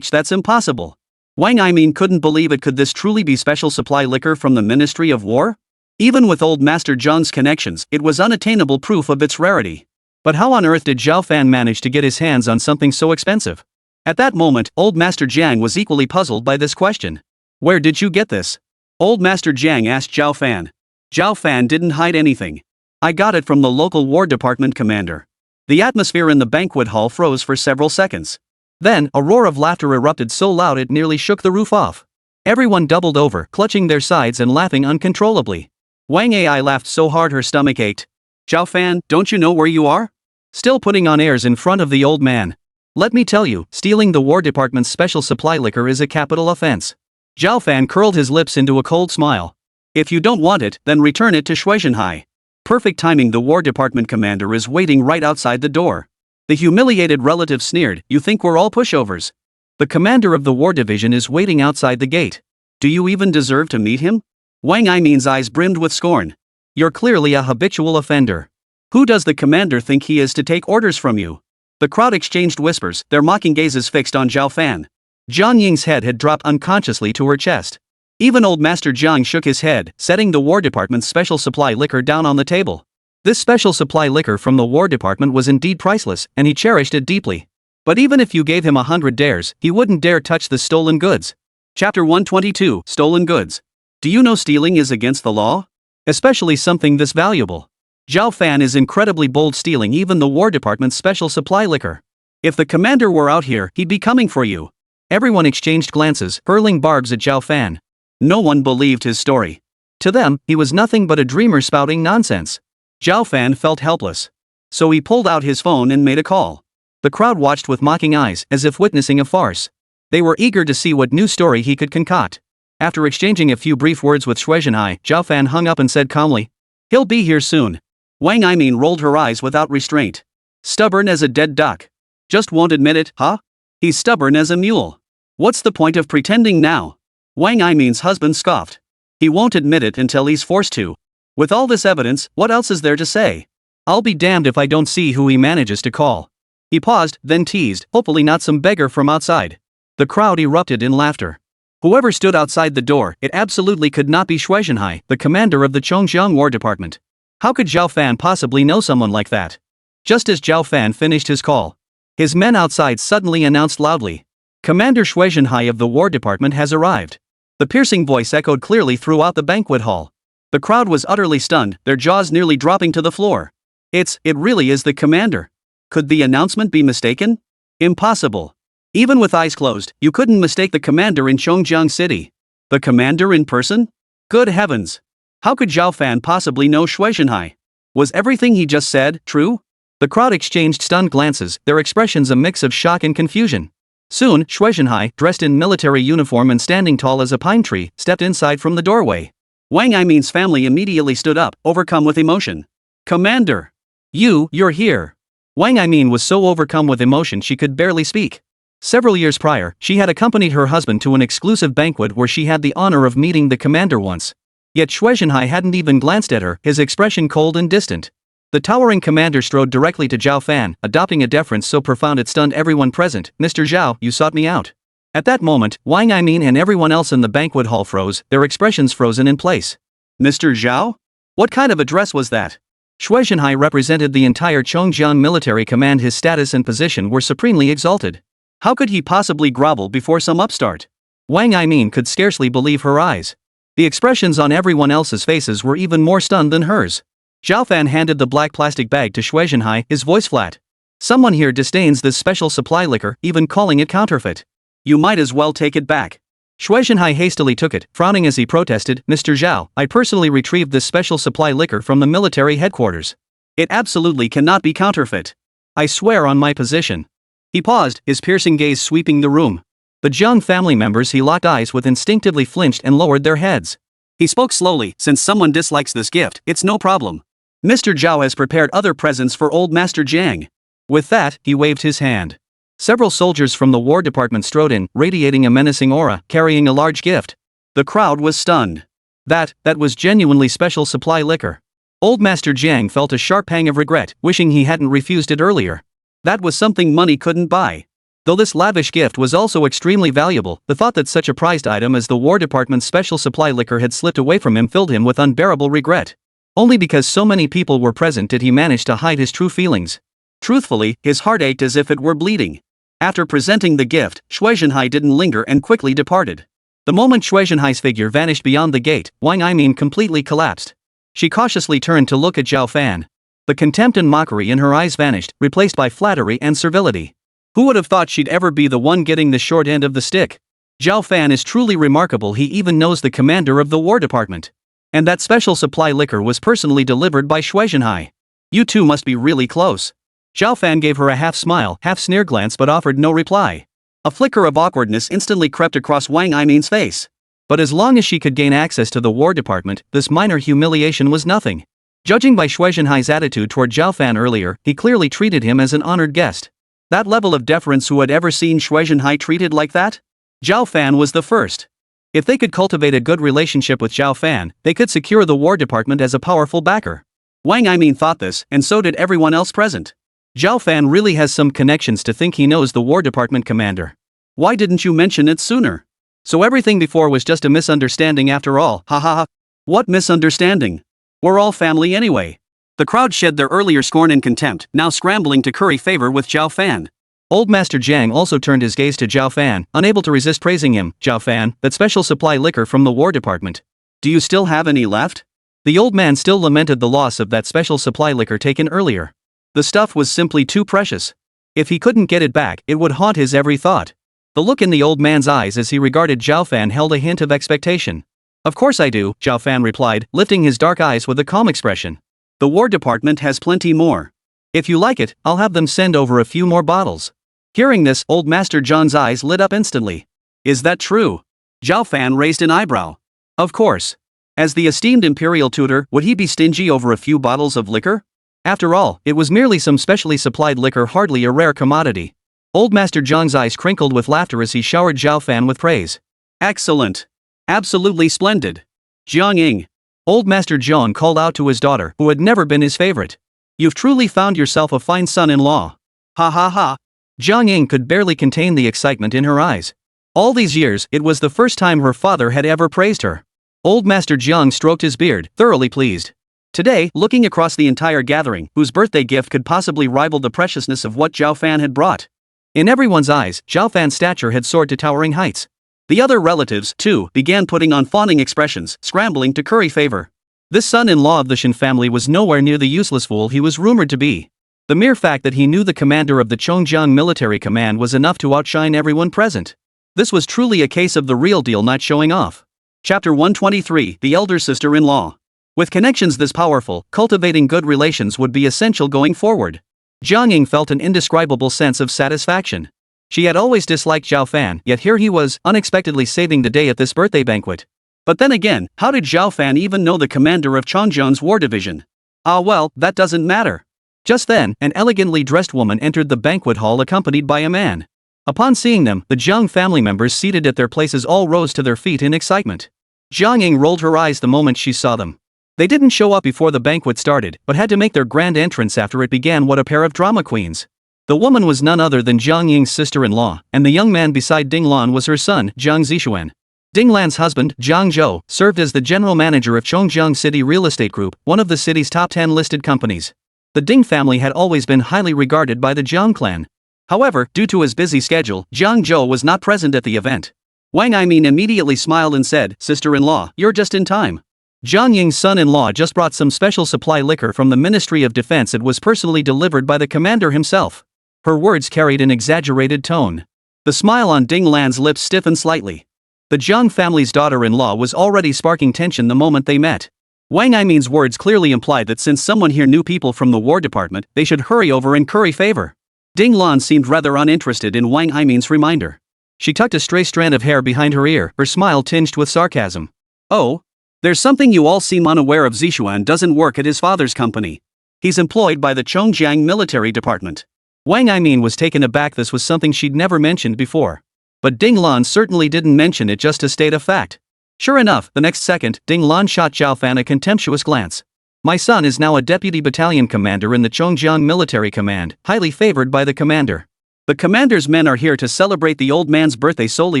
That's impossible. Wang Lin couldn't believe it. Could this truly be special supply liquor from the Ministry of War? Even with old Master Jiang's connections, it was unattainable proof of its rarity. But how on earth did Zhao Fan manage to get his hands on something so expensive? At that moment, old Master Jiang was equally puzzled by this question. Where did you get this? Old Master Jiang asked Zhao Fan. Zhao Fan didn't hide anything. I got it from the local War Department commander. The atmosphere in the banquet hall froze for several seconds. Then, a roar of laughter erupted so loud it nearly shook the roof off. Everyone doubled over, clutching their sides and laughing uncontrollably. Wang Ai laughed so hard her stomach ached. Zhao Fan, don't you know where you are? Still putting on airs in front of the old man. Let me tell you, stealing the War Department's special supply liquor is a capital offense. Zhao Fan curled his lips into a cold smile. If you don't want it, then return it to Shuizhenhai. Perfect timing, the War Department commander is waiting right outside the door. The humiliated relative sneered, you think we're all pushovers? The commander of the war division is waiting outside the gate. Do you even deserve to meet him? Wang Lin eyes brimmed with scorn. You're clearly a habitual offender. Who does the commander think he is to take orders from you? The crowd exchanged whispers, their mocking gazes fixed on Zhao Fan. Jiang Ying's head had dropped unconsciously to her chest. Even old Master Jiang shook his head, setting the War Department's special supply liquor down on the table. This special supply liquor from the War Department was indeed priceless, and he cherished it deeply. But even if you gave him 100 dares, he wouldn't dare touch the stolen goods. Chapter 122, Stolen Goods. Do you know stealing is against the law? Especially something this valuable. Zhao Fan is incredibly bold, stealing even the War Department's special supply liquor. If the commander were out here, he'd be coming for you. Everyone exchanged glances, hurling barbs at Zhao Fan. No one believed his story. To them, he was nothing but a dreamer spouting nonsense. Zhao Fan felt helpless. So he pulled out his phone and made a call. The crowd watched with mocking eyes, as if witnessing a farce. They were eager to see what new story he could concoct. After exchanging a few brief words with Shui Zhenhai, Zhao Fan hung up and said calmly, "He'll be here soon." Wang Yimin rolled her eyes without restraint. Stubborn as a dead duck. Just won't admit it, huh? He's stubborn as a mule. What's the point of pretending now? Wang Yimin's husband scoffed. He won't admit it until he's forced to. With all this evidence, what else is there to say? I'll be damned if I don't see who he manages to call. He paused, then teased, hopefully not some beggar from outside. The crowd erupted in laughter. Whoever stood outside the door, it absolutely could not be Shui Zhenhai, the commander of the Chongjiang War Department. How could Zhao Fan possibly know someone like that? Just as Zhao Fan finished his call, his men outside suddenly announced loudly, "Commander Shui Zhenhai of the War Department has arrived." The piercing voice echoed clearly throughout the banquet hall. The crowd was utterly stunned, their jaws nearly dropping to the floor. It really is the commander. Could the announcement be mistaken? Impossible. Even with eyes closed, you couldn't mistake the commander in Dongyuan City. The commander in person? Good heavens! How could Zhao Fan possibly know Shui Zhenhai? Was everything he just said true? The crowd exchanged stunned glances, their expressions a mix of shock and confusion. Soon, Shui Zhenhai, dressed in military uniform and standing tall as a pine tree, stepped inside from the doorway. Wang Yimin's family immediately stood up, overcome with emotion. "Commander! You're here!" Wang Yimin was so overcome with emotion she could barely speak. Several years prior, she had accompanied her husband to an exclusive banquet where she had the honor of meeting the commander once. Yet Shui Zhenhai hadn't even glanced at her, his expression cold and distant. The towering commander strode directly to Zhao Fan, adopting a deference so profound it stunned everyone present. "Mr. Zhao, you sought me out." At that moment, Wang Yimin and everyone else in the banquet hall froze, their expressions frozen in place. "Mr. Zhao? What kind of address was that?" Shui Zhenhai represented the entire Chongjiang military command. His status and position were supremely exalted. How could he possibly grovel before some upstart? Wang Yimin could scarcely believe her eyes. The expressions on everyone else's faces were even more stunned than hers. Zhao Fan handed the black plastic bag to Shui Zhenhai, his voice flat. "Someone here disdains this special supply liquor, even calling it counterfeit. You might as well take it back." Shui Zhenhai hastily took it, frowning as he protested, "Mr. Zhao, I personally retrieved this special supply liquor from the military headquarters. It absolutely cannot be counterfeit. I swear on my position." He paused, his piercing gaze sweeping the room. The Jiang family members he locked eyes with instinctively flinched and lowered their heads. He spoke slowly, "Since someone dislikes this gift, it's no problem. Mr. Zhao has prepared other presents for old Master Jiang." With that, he waved his hand. Several soldiers from the War Department strode in, radiating a menacing aura, carrying a large gift. The crowd was stunned. That was genuinely special supply liquor. Old Master Jiang felt a sharp pang of regret, wishing he hadn't refused it earlier. That was something money couldn't buy. Though this lavish gift was also extremely valuable, the thought that such a prized item as the War Department's special supply liquor had slipped away from him filled him with unbearable regret. Only because so many people were present did he manage to hide his true feelings. Truthfully, his heart ached as if it were bleeding. After presenting the gift, Shui Zhenhai didn't linger and quickly departed. The moment Shui Zhenhai's figure vanished beyond the gate, Wang Yimin completely collapsed. She cautiously turned to look at Zhao Fan. The contempt and mockery in her eyes vanished, replaced by flattery and servility. Who would have thought she'd ever be the one getting the short end of the stick? Zhao Fan is truly remarkable. He even knows the commander of the War Department. And that special supply liquor was personally delivered by Shui Zhenhai. You two must be really close. Zhao Fan gave her a half-smile, half-sneer glance but offered no reply. A flicker of awkwardness instantly crept across Wang Yimin's face. But as long as she could gain access to the War Department, this minor humiliation was nothing. Judging by Shui Zhenhai's attitude toward Zhao Fan earlier, he clearly treated him as an honored guest. That level of deference, who had ever seen Shui Zhenhai treated like that? Zhao Fan was the first. If they could cultivate a good relationship with Zhao Fan, they could secure the War Department as a powerful backer. Wang Yimin thought this, and so did everyone else present. Zhao Fan really has some connections to think he knows the War Department commander. Why didn't you mention it sooner? So everything before was just a misunderstanding after all, ha ha ha. What misunderstanding? We're all family anyway. The crowd shed their earlier scorn and contempt, now scrambling to curry favor with Zhao Fan. Old Master Jiang also turned his gaze to Zhao Fan, unable to resist praising him. "Zhao Fan, that special supply liquor from the War Department. Do you still have any left?" The old man still lamented the loss of that special supply liquor taken earlier. The stuff was simply too precious. If he couldn't get it back, it would haunt his every thought. The look in the old man's eyes as he regarded Zhao Fan held a hint of expectation. Of course I do, Zhao Fan replied, lifting his dark eyes with a calm expression. The War Department has plenty more. If you like it, I'll have them send over a few more bottles. Hearing this, Old Master Zhang's eyes lit up instantly. Is that true? Zhao Fan raised an eyebrow. Of course. As the esteemed imperial tutor, would he be stingy over a few bottles of liquor? After all, it was merely some specially supplied liquor, hardly a rare commodity. Old Master Zhang's eyes crinkled with laughter as he showered Zhao Fan with praise. Excellent. Absolutely splendid. Jiang Ying. Old Master Zhang called out to his daughter, who had never been his favorite. You've truly found yourself a fine son-in-law. Ha ha ha. Jiang Ying could barely contain the excitement in her eyes. All these years, it was the first time her father had ever praised her. Old Master Jiang stroked his beard, thoroughly pleased. Today, looking across the entire gathering, whose birthday gift could possibly rival the preciousness of what Zhao Fan had brought? In everyone's eyes, Zhao Fan's stature had soared to towering heights. The other relatives, too, began putting on fawning expressions, scrambling to curry favor. This son-in-law of the Shen family was nowhere near the useless fool he was rumored to be. The mere fact that he knew the commander of the Tongtong military command was enough to outshine everyone present. This was truly a case of the real deal not showing off. Chapter 123, The Elder Sister-in-Law. With connections this powerful, cultivating good relations would be essential going forward. Jiang Ying felt an indescribable sense of satisfaction. She had always disliked Zhao Fan, yet here he was, unexpectedly saving the day at this birthday banquet. But then again, how did Zhao Fan even know the commander of Chongjiang's war division? Ah well, that doesn't matter. Just then, an elegantly dressed woman entered the banquet hall accompanied by a man. Upon seeing them, the Zhang family members seated at their places all rose to their feet in excitement. Jiang Ying rolled her eyes the moment she saw them. They didn't show up before the banquet started, but had to make their grand entrance after it began. What a pair of drama queens. The woman was none other than Jiang Ying's sister-in-law, and the young man beside Ding Lan was her son, Jiang Zixuan. Ding Lan's husband, Jiang Zhou, served as the general manager of Dongyuan City Real Estate Group, one of the city's top 10 listed companies. The Ding family had always been highly regarded by the Jiang clan. However, due to his busy schedule, Jiang Zhou was not present at the event. Wang Lin immediately smiled and said, "Sister-in-law, you're just in time. Jiang Ying's son-in-law just brought some special supply liquor from the Ministry of Defense. It was personally delivered by the commander himself." Her words carried an exaggerated tone. The smile on Ding Lan's lips stiffened slightly. The Jiang family's daughter-in-law was already sparking tension the moment they met. Wang Lin's words clearly implied that since someone here knew people from the War Department, they should hurry over and curry favor. Ding Lan seemed rather uninterested in Wang Lin's reminder. She tucked a stray strand of hair behind her ear, her smile tinged with sarcasm. "Oh? There's something you all seem unaware of. Zixuan doesn't work at his father's company. He's employed by the Chongjiang military department." Wang Lin was taken aback. This was something she'd never mentioned before. But Ding Lan certainly didn't mention it just to state a fact. Sure enough, the next second, Ding Lan shot Zhao Fan a contemptuous glance. "My son is now a deputy battalion commander in the Chongjiang military command, highly favored by the commander. The commander's men are here to celebrate the old man's birthday solely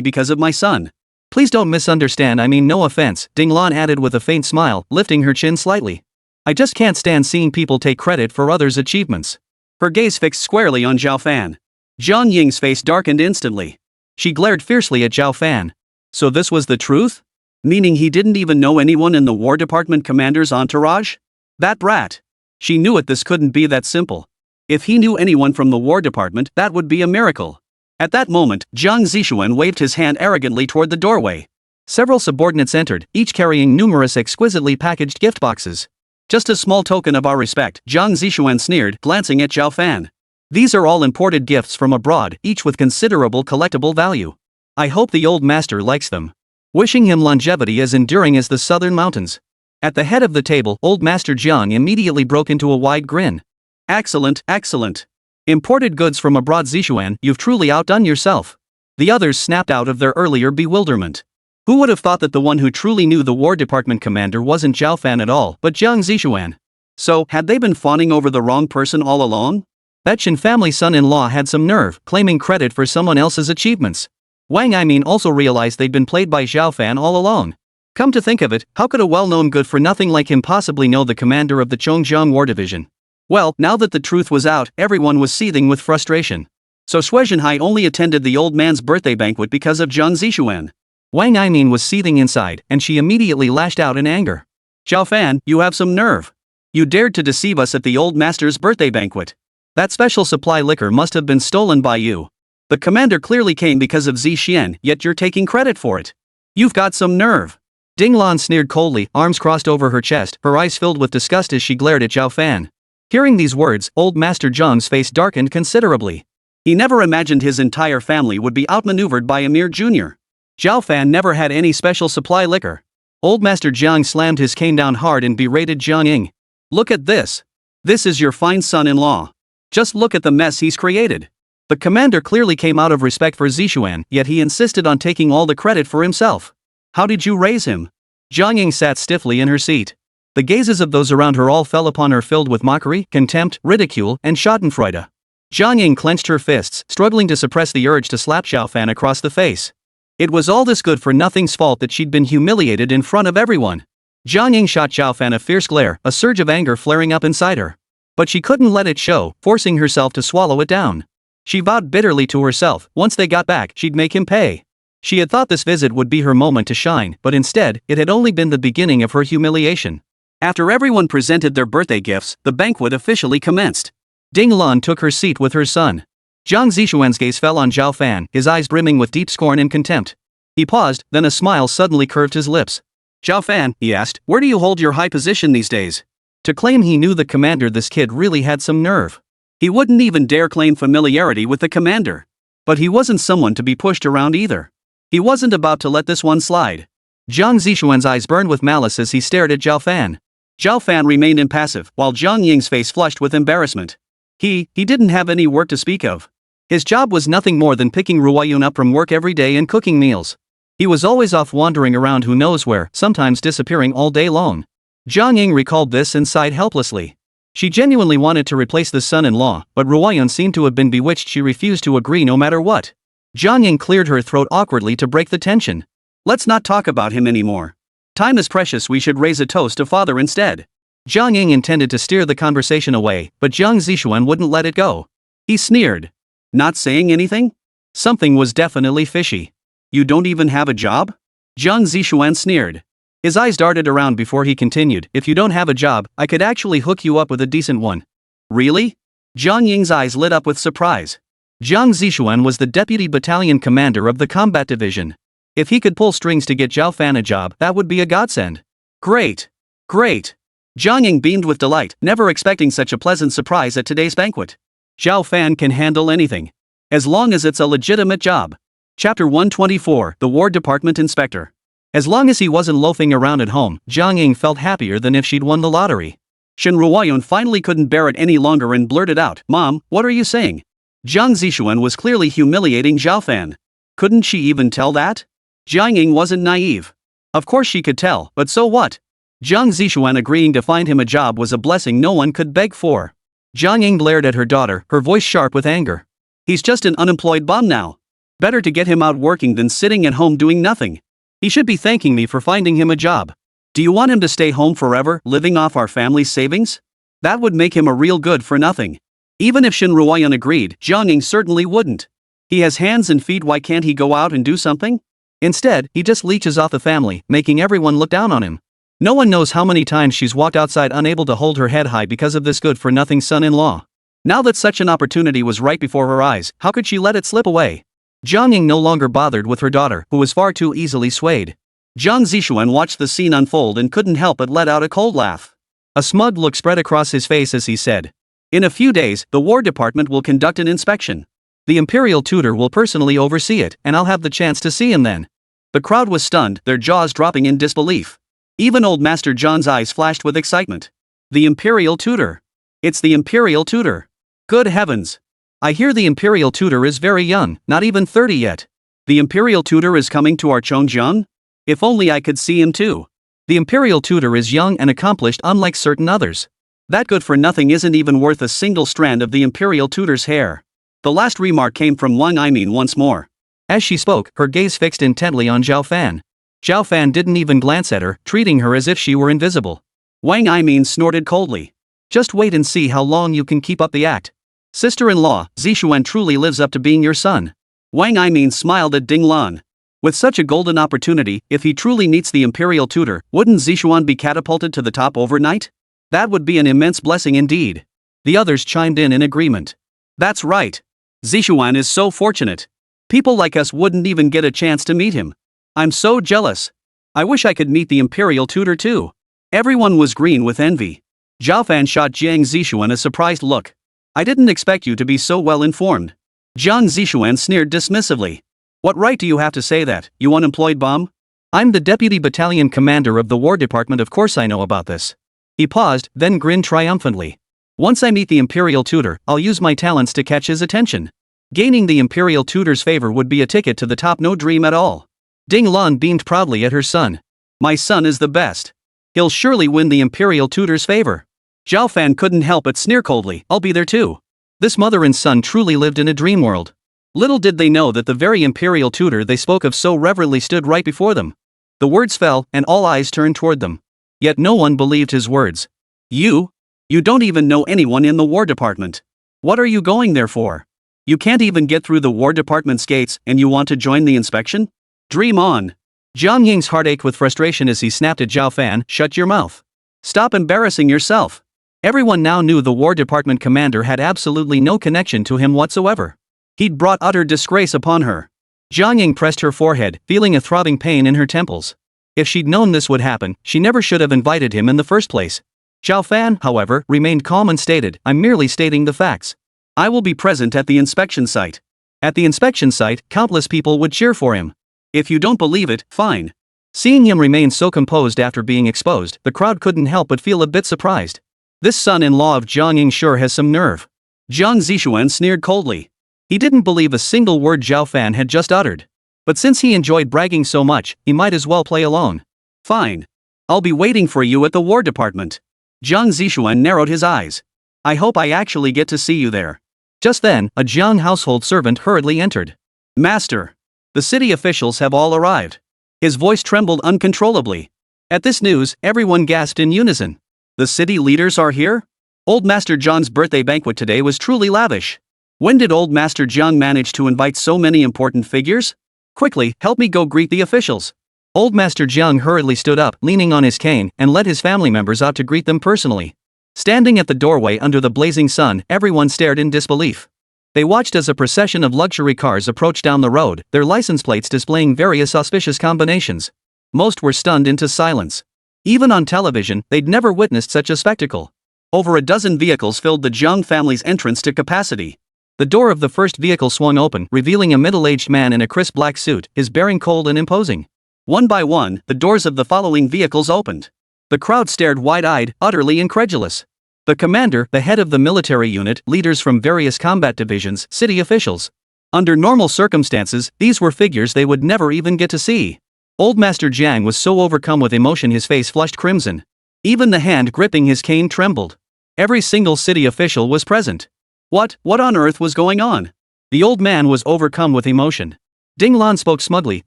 because of my son. Please don't misunderstand, I mean no offense," Ding Lan added with a faint smile, lifting her chin slightly. "I just can't stand seeing people take credit for others' achievements." Her gaze fixed squarely on Zhao Fan. Jiang Ying's face darkened instantly. She glared fiercely at Zhao Fan. So this was the truth? Meaning he didn't even know anyone in the War Department commander's entourage? That brat. She knew it. This couldn't be that simple. If he knew anyone from the War Department, that would be a miracle. At that moment, Jiang Zixuan waved his hand arrogantly toward the doorway. Several subordinates entered, each carrying numerous exquisitely packaged gift boxes. "Just a small token of our respect," Jiang Zixuan sneered, glancing at Zhao Fan. "These are all imported gifts from abroad, each with considerable collectible value. I hope the old master likes them. Wishing him longevity as enduring as the southern mountains." At the head of the table, old Master Jiang immediately broke into a wide grin. "Excellent, excellent. Imported goods from abroad. Zixuan, you've truly outdone yourself." The others snapped out of their earlier bewilderment. Who would have thought that the one who truly knew the War Department commander wasn't Zhao Fan at all, but Jiang Zixuan? So, had they been fawning over the wrong person all along? That Shen family son-in-law had some nerve, claiming credit for someone else's achievements. Wang Lin also realized they'd been played by Zhao Fan all along. Come to think of it, how could a well-known good-for-nothing like him possibly know the commander of the Chongjiang War Division? Well, now that the truth was out, everyone was seething with frustration. So Sui Zhenhai only attended the old man's birthday banquet because of Jiang Zixuan. Wang Lin was seething inside, and she immediately lashed out in anger. "Zhao Fan, you have some nerve. You dared to deceive us at the old master's birthday banquet. That special supply liquor must have been stolen by you. The commander clearly came because of Zixian, yet you're taking credit for it. You've got some nerve." Lan sneered coldly, arms crossed over her chest, her eyes filled with disgust as she glared at Zhao Fan. Hearing these words, old Master Zhang's face darkened considerably. He never imagined his entire family would be outmaneuvered by a mere junior. Zhao Fan never had any special supply liquor. Old Master Zhang slammed his cane down hard and berated Jiang Ying. Look at this. This is your fine son-in-law. Just look at the mess he's created. The commander clearly came out of respect for Zishuan, yet he insisted on taking all the credit for himself. How did you raise him? Jiang Ying sat stiffly in her seat. The gazes of those around her all fell upon her filled with mockery, contempt, ridicule, and schadenfreude. Jiang Ying clenched her fists, struggling to suppress the urge to slap Zhao Fan across the face. It was all this good-for-nothing's fault that she'd been humiliated in front of everyone. Jiang Ying shot Zhao Fan a fierce glare, a surge of anger flaring up inside her. But she couldn't let it show, forcing herself to swallow it down. She vowed bitterly to herself, once they got back, she'd make him pay. She had thought this visit would be her moment to shine, but instead, it had only been the beginning of her humiliation. After everyone presented their birthday gifts, the banquet officially commenced. Lan took her seat with her son. Zhang Zishuan's gaze fell on Zhao Fan, his eyes brimming with deep scorn and contempt. He paused, then a smile suddenly curved his lips. Zhao Fan, he asked, where do you hold your high position these days? To claim he knew the commander, this kid really had some nerve. He wouldn't even dare claim familiarity with the commander. But he wasn't someone to be pushed around either. He wasn't about to let this one slide. Zhang Zishuan's eyes burned with malice as he stared at Zhao Fan. Zhao Fan remained impassive, while Jiang Ying's face flushed with embarrassment. He didn't have any work to speak of. His job was nothing more than picking Ruoyun up from work every day and cooking meals. He was always off wandering around who knows where, sometimes disappearing all day long. Jiang Ying recalled this and sighed helplessly. She genuinely wanted to replace the son-in-law, but Ruoyun seemed to have been bewitched. She refused to agree no matter what. Jiang Ying cleared her throat awkwardly to break the tension. Let's not talk about him anymore. Time is precious, we should raise a toast to father instead. Jiang Ying intended to steer the conversation away, but Zhang Zishuan wouldn't let it go. He sneered. Not saying anything? Something was definitely fishy. You don't even have a job? Zhang Zishuan sneered. His eyes darted around before he continued, if you don't have a job, I could actually hook you up with a decent one. Really? Jiang Ying's eyes lit up with surprise. Zhang Zishuan was the deputy battalion commander of the combat division. If he could pull strings to get Zhao Fan a job, that would be a godsend. Great. Great. Jiang Ying beamed with delight, never expecting such a pleasant surprise at today's banquet. Zhao Fan can handle anything. As long as it's a legitimate job. Chapter 124, The War Department Inspector. As long as he wasn't loafing around at home, Jiang Ying felt happier than if she'd won the lottery. Shen Ruoyun finally couldn't bear it any longer and blurted out, Mom, what are you saying? Zhang Zishuan was clearly humiliating Zhao Fan. Couldn't she even tell that? Jiang Ying wasn't naive. Of course she could tell, but so what? Zhang Zishuan agreeing to find him a job was a blessing no one could beg for. Jiang Ying glared at her daughter, her voice sharp with anger. He's just an unemployed bum now. Better to get him out working than sitting at home doing nothing. He should be thanking me for finding him a job. Do you want him to stay home forever, living off our family's savings? That would make him a real good for nothing. Even if Shen Ruoyun agreed, Jiang Ying certainly wouldn't. He has hands and feet, why can't he go out and do something? Instead, he just leeches off the family, making everyone look down on him. No one knows how many times she's walked outside unable to hold her head high because of this good-for-nothing son-in-law. Now that such an opportunity was right before her eyes, how could she let it slip away? Jiang Ying no longer bothered with her daughter, who was far too easily swayed. Zhang Zishuan watched the scene unfold and couldn't help but let out a cold laugh. A smug look spread across his face as he said, in a few days, the War Department will conduct an inspection. The imperial tutor will personally oversee it, and I'll have the chance to see him then. The crowd was stunned, their jaws dropping in disbelief. Even old Master John's eyes flashed with excitement. The imperial tutor. It's the imperial tutor. Good heavens. I hear the imperial tutor is very young, not even 30 yet. The imperial tutor is coming to our Chongjiang? If only I could see him too. The imperial tutor is young and accomplished unlike certain others. That good-for-nothing isn't even worth a single strand of the imperial tutor's hair. The last remark came from Wang Lin once more. As she spoke, her gaze fixed intently on Zhao Fan. Zhao Fan didn't even glance at her, treating her as if she were invisible. Wang Lin snorted coldly. Just wait and see how long you can keep up the act. Sister-in-law, Zishuan truly lives up to being your son. Wang Lin smiled at Lan. With such a golden opportunity, if he truly meets the imperial tutor, wouldn't Zishuan be catapulted to the top overnight? That would be an immense blessing indeed. The others chimed in agreement. That's right. Zishuan is so fortunate. People like us wouldn't even get a chance to meet him. I'm so jealous. I wish I could meet the imperial tutor too. Everyone was green with envy. Zhao Fan shot Jiang Zixuan a surprised look. I didn't expect you to be so well informed. Jiang Zixuan sneered dismissively. What right do you have to say that, you unemployed bum? I'm the deputy battalion commander of the War Department, of course I know about this. He paused, then grinned triumphantly. Once I meet the imperial tutor, I'll use my talents to catch his attention. Gaining the imperial tutor's favor would be a ticket to the top, no dream at all. Ding Lan beamed proudly at her son. My son is the best. He'll surely win the imperial tutor's favor. Zhao Fan couldn't help but sneer coldly, I'll be there too. This mother and son truly lived in a dream world. Little did they know that the very imperial tutor they spoke of so reverently stood right before them. The words fell, and all eyes turned toward them. Yet no one believed his words. You don't even know anyone in the War Department. What are you going there for? You can't even get through the War Department's gates, and you want to join the inspection? Dream on. Jiang Ying's heart ached with frustration as he snapped at Zhao Fan, shut your mouth. Stop embarrassing yourself. Everyone now knew the War Department commander had absolutely no connection to him whatsoever. He'd brought utter disgrace upon her. Jiang Ying pressed her forehead, feeling a throbbing pain in her temples. If she'd known this would happen, she never should have invited him in the first place. Zhao Fan, however, remained calm and stated, I'm merely stating the facts. I will be present at the inspection site. At the inspection site, countless people would cheer for him. If you don't believe it, fine. Seeing him remain so composed after being exposed, the crowd couldn't help but feel a bit surprised. This son-in-law of Jiang Ying sure has some nerve. Jiang Zixuan sneered coldly. He didn't believe a single word Zhao Fan had just uttered. But since he enjoyed bragging so much, he might as well play alone. Fine. I'll be waiting for you at the War Department. Jiang Zixuan narrowed his eyes. I hope I actually get to see you there. Just then, a Jiang household servant hurriedly entered. Master. The city officials have all arrived. His voice trembled uncontrollably. At this news, everyone gasped in unison. The city leaders are here? Old Master Jiang's birthday banquet today was truly lavish. When did Old Master Jiang manage to invite so many important figures? Quickly, help me go greet the officials. Old Master Jiang hurriedly stood up, leaning on his cane, and led his family members out to greet them personally. Standing at the doorway under the blazing sun, everyone stared in disbelief. They watched as a procession of luxury cars approached down the road, their license plates displaying various auspicious combinations. Most were stunned into silence. Even on television, they'd never witnessed such a spectacle. Over a dozen vehicles filled the Jiang family's entrance to capacity. The door of the first vehicle swung open, revealing a middle-aged man in a crisp black suit, his bearing cold and imposing. One by one, the doors of the following vehicles opened. The crowd stared wide-eyed, utterly incredulous. The commander, the head of the military unit, leaders from various combat divisions, city officials. Under normal circumstances, these were figures they would never even get to see. Old Master Jiang was so overcome with emotion his face flushed crimson. Even the hand gripping his cane trembled. Every single city official was present. What on earth was going on? The old man was overcome with emotion. Ding Lan spoke smugly,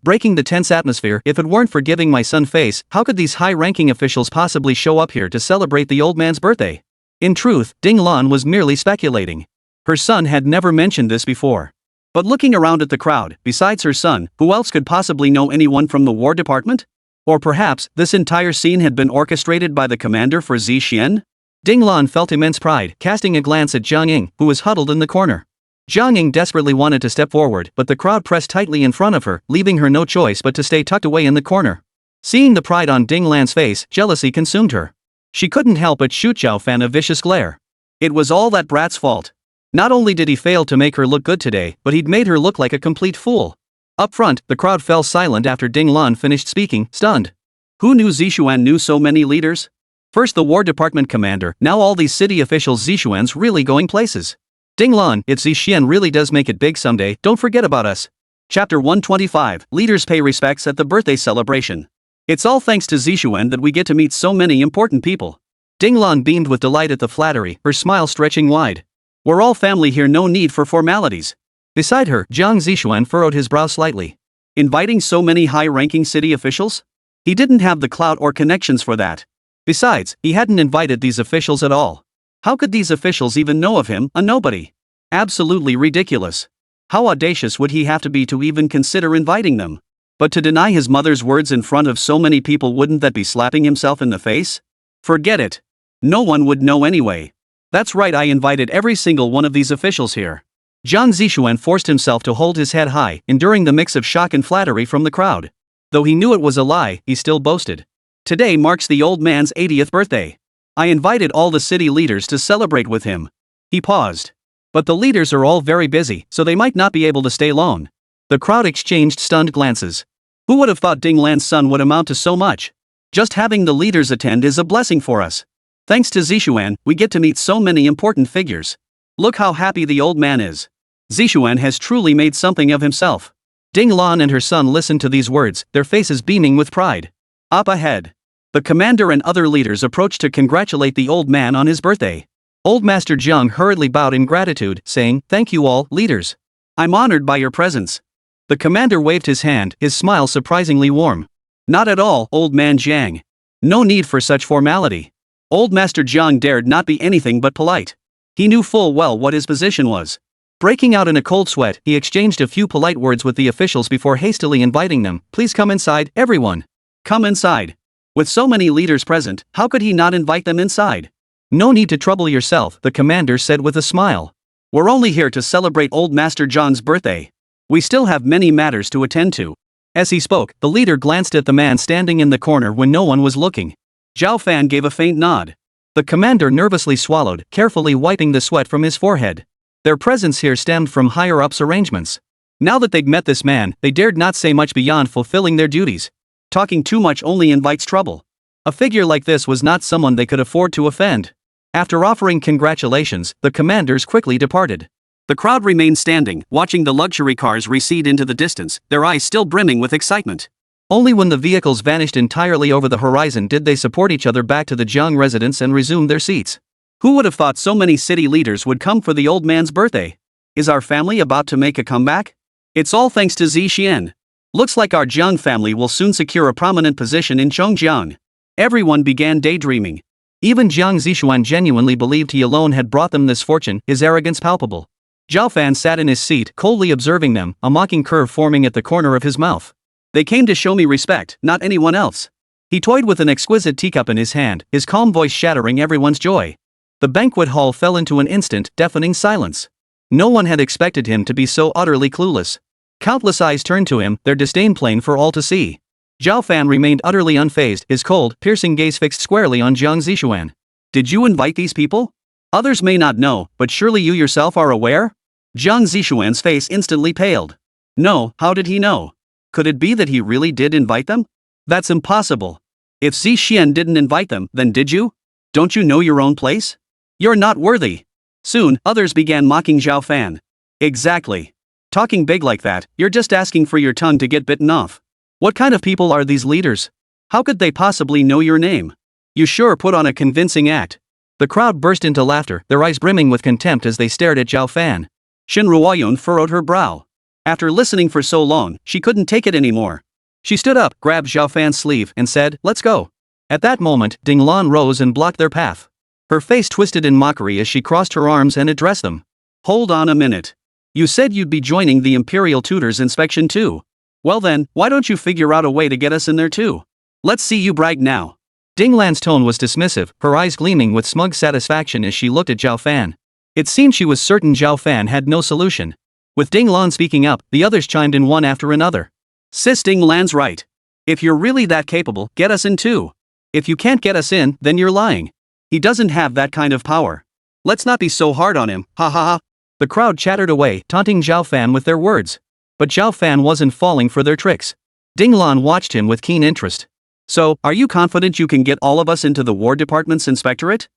breaking the tense atmosphere. If it weren't for giving my son face, how could these high-ranking officials possibly show up here to celebrate the old man's birthday? In truth, Ding Lan was merely speculating. Her son had never mentioned this before. But looking around at the crowd, besides her son, who else could possibly know anyone from the War Department? Or perhaps, this entire scene had been orchestrated by the commander for Zixian? Ding Lan felt immense pride, casting a glance at Jiang Ying, who was huddled in the corner. Jiang Ying desperately wanted to step forward, but the crowd pressed tightly in front of her, leaving her no choice but to stay tucked away in the corner. Seeing the pride on Ding Lan's face, jealousy consumed her. She couldn't help but shoot Zhao Fan a vicious glare. It was all that brat's fault. Not only did he fail to make her look good today, but he'd made her look like a complete fool. Up front, the crowd fell silent after Ding Lan finished speaking, stunned. Who knew Zixuan knew so many leaders? First the War Department commander, now all these city officials. Zixuan's really going places. Ding Lan, if Zixian really does make it big someday, don't forget about us. Chapter 125, Leaders Pay Respects at the Birthday Celebration. It's all thanks to Zixuan that we get to meet so many important people. Ding Lan beamed with delight at the flattery, her smile stretching wide. We're all family here, no need for formalities. Beside her, Jiang Zixuan furrowed his brow slightly. Inviting so many high-ranking city officials? He didn't have the clout or connections for that. Besides, he hadn't invited these officials at all. How could these officials even know of him, a nobody? Absolutely ridiculous. How audacious would he have to be to even consider inviting them? But to deny his mother's words in front of so many people, wouldn't that be slapping himself in the face? Forget it. No one would know anyway. That's right, I invited every single one of these officials here. Jiang Zixuan forced himself to hold his head high, enduring the mix of shock and flattery from the crowd. Though he knew it was a lie, he still boasted. Today marks the old man's 80th birthday. I invited all the city leaders to celebrate with him. He paused. But the leaders are all very busy, so they might not be able to stay long. The crowd exchanged stunned glances. Who would have thought Ding Lan's son would amount to so much? Just having the leaders attend is a blessing for us. Thanks to Zishuan, we get to meet so many important figures. Look how happy the old man is. Zishuan has truly made something of himself. Ding Lan and her son listened to these words, their faces beaming with pride. Up ahead. The commander and other leaders approached to congratulate the old man on his birthday. Old Master Zheng hurriedly bowed in gratitude, saying, "Thank you all, leaders. I'm honored by your presence." The commander waved his hand, his smile surprisingly warm. Not at all, old man Zhang. No need for such formality. Old Master Zhang dared not be anything but polite. He knew full well what his position was. Breaking out in a cold sweat, he exchanged a few polite words with the officials before hastily inviting them, "Please come inside, everyone. Come inside." With so many leaders present, how could he not invite them inside? "No need to trouble yourself," the commander said with a smile. "We're only here to celebrate old Master Zhang's birthday. We still have many matters to attend to." As he spoke, the leader glanced at the man standing in the corner when no one was looking. Zhao Fan gave a faint nod. The commander nervously swallowed, carefully wiping the sweat from his forehead. Their presence here stemmed from higher-ups' arrangements. Now that they'd met this man, they dared not say much beyond fulfilling their duties. Talking too much only invites trouble. A figure like this was not someone they could afford to offend. After offering congratulations, the commanders quickly departed. The crowd remained standing, watching the luxury cars recede into the distance, their eyes still brimming with excitement. Only when the vehicles vanished entirely over the horizon did they support each other back to the Zhang residence and resume their seats. Who would have thought so many city leaders would come for the old man's birthday? Is our family about to make a comeback? It's all thanks to Zi Xian. Looks like our Zhang family will soon secure a prominent position in Chongjiang. Everyone began daydreaming. Even Jiang Zishuan genuinely believed he alone had brought them this fortune, his arrogance palpable. Zhao Fan sat in his seat, coldly observing them, a mocking curve forming at the corner of his mouth. They came to show me respect, not anyone else. He toyed with an exquisite teacup in his hand, his calm voice shattering everyone's joy. The banquet hall fell into an instant, deafening silence. No one had expected him to be so utterly clueless. Countless eyes turned to him, their disdain plain for all to see. Zhao Fan remained utterly unfazed, his cold, piercing gaze fixed squarely on Jiang Zishuan. "Did you invite these people? Others may not know, but surely you yourself are aware?" Jiang Zishuan's face instantly paled. No, how did he know? Could it be that he really did invite them? That's impossible. If Zi Xian didn't invite them, then did you? Don't you know your own place? You're not worthy. Soon, others began mocking Zhao Fan. Exactly. Talking big like that, you're just asking for your tongue to get bitten off. What kind of people are these leaders? How could they possibly know your name? You sure put on a convincing act. The crowd burst into laughter, their eyes brimming with contempt as they stared at Zhao Fan. Shen Ruoyun furrowed her brow. After listening for so long, she couldn't take it anymore. She stood up, grabbed Zhao Fan's sleeve, and said, "Let's go." At that moment, Ding Lan rose and blocked their path. Her face twisted in mockery as she crossed her arms and addressed them. "Hold on a minute. You said you'd be joining the imperial tutor's inspection too. Well then, why don't you figure out a way to get us in there too? Let's see you brag now." Ding Lan's tone was dismissive, her eyes gleaming with smug satisfaction as she looked at Zhao Fan. It seemed she was certain Zhao Fan had no solution. With Ding Lan speaking up, the others chimed in one after another. "Sis, Ding Lan's right. If you're really that capable, get us in too. If you can't get us in, then you're lying. He doesn't have that kind of power. Let's not be so hard on him, ha ha ha." The crowd chattered away, taunting Zhao Fan with their words. But Zhao Fan wasn't falling for their tricks. Ding Lan watched him with keen interest. "So, are you confident you can get all of us into the War Department's inspectorate?"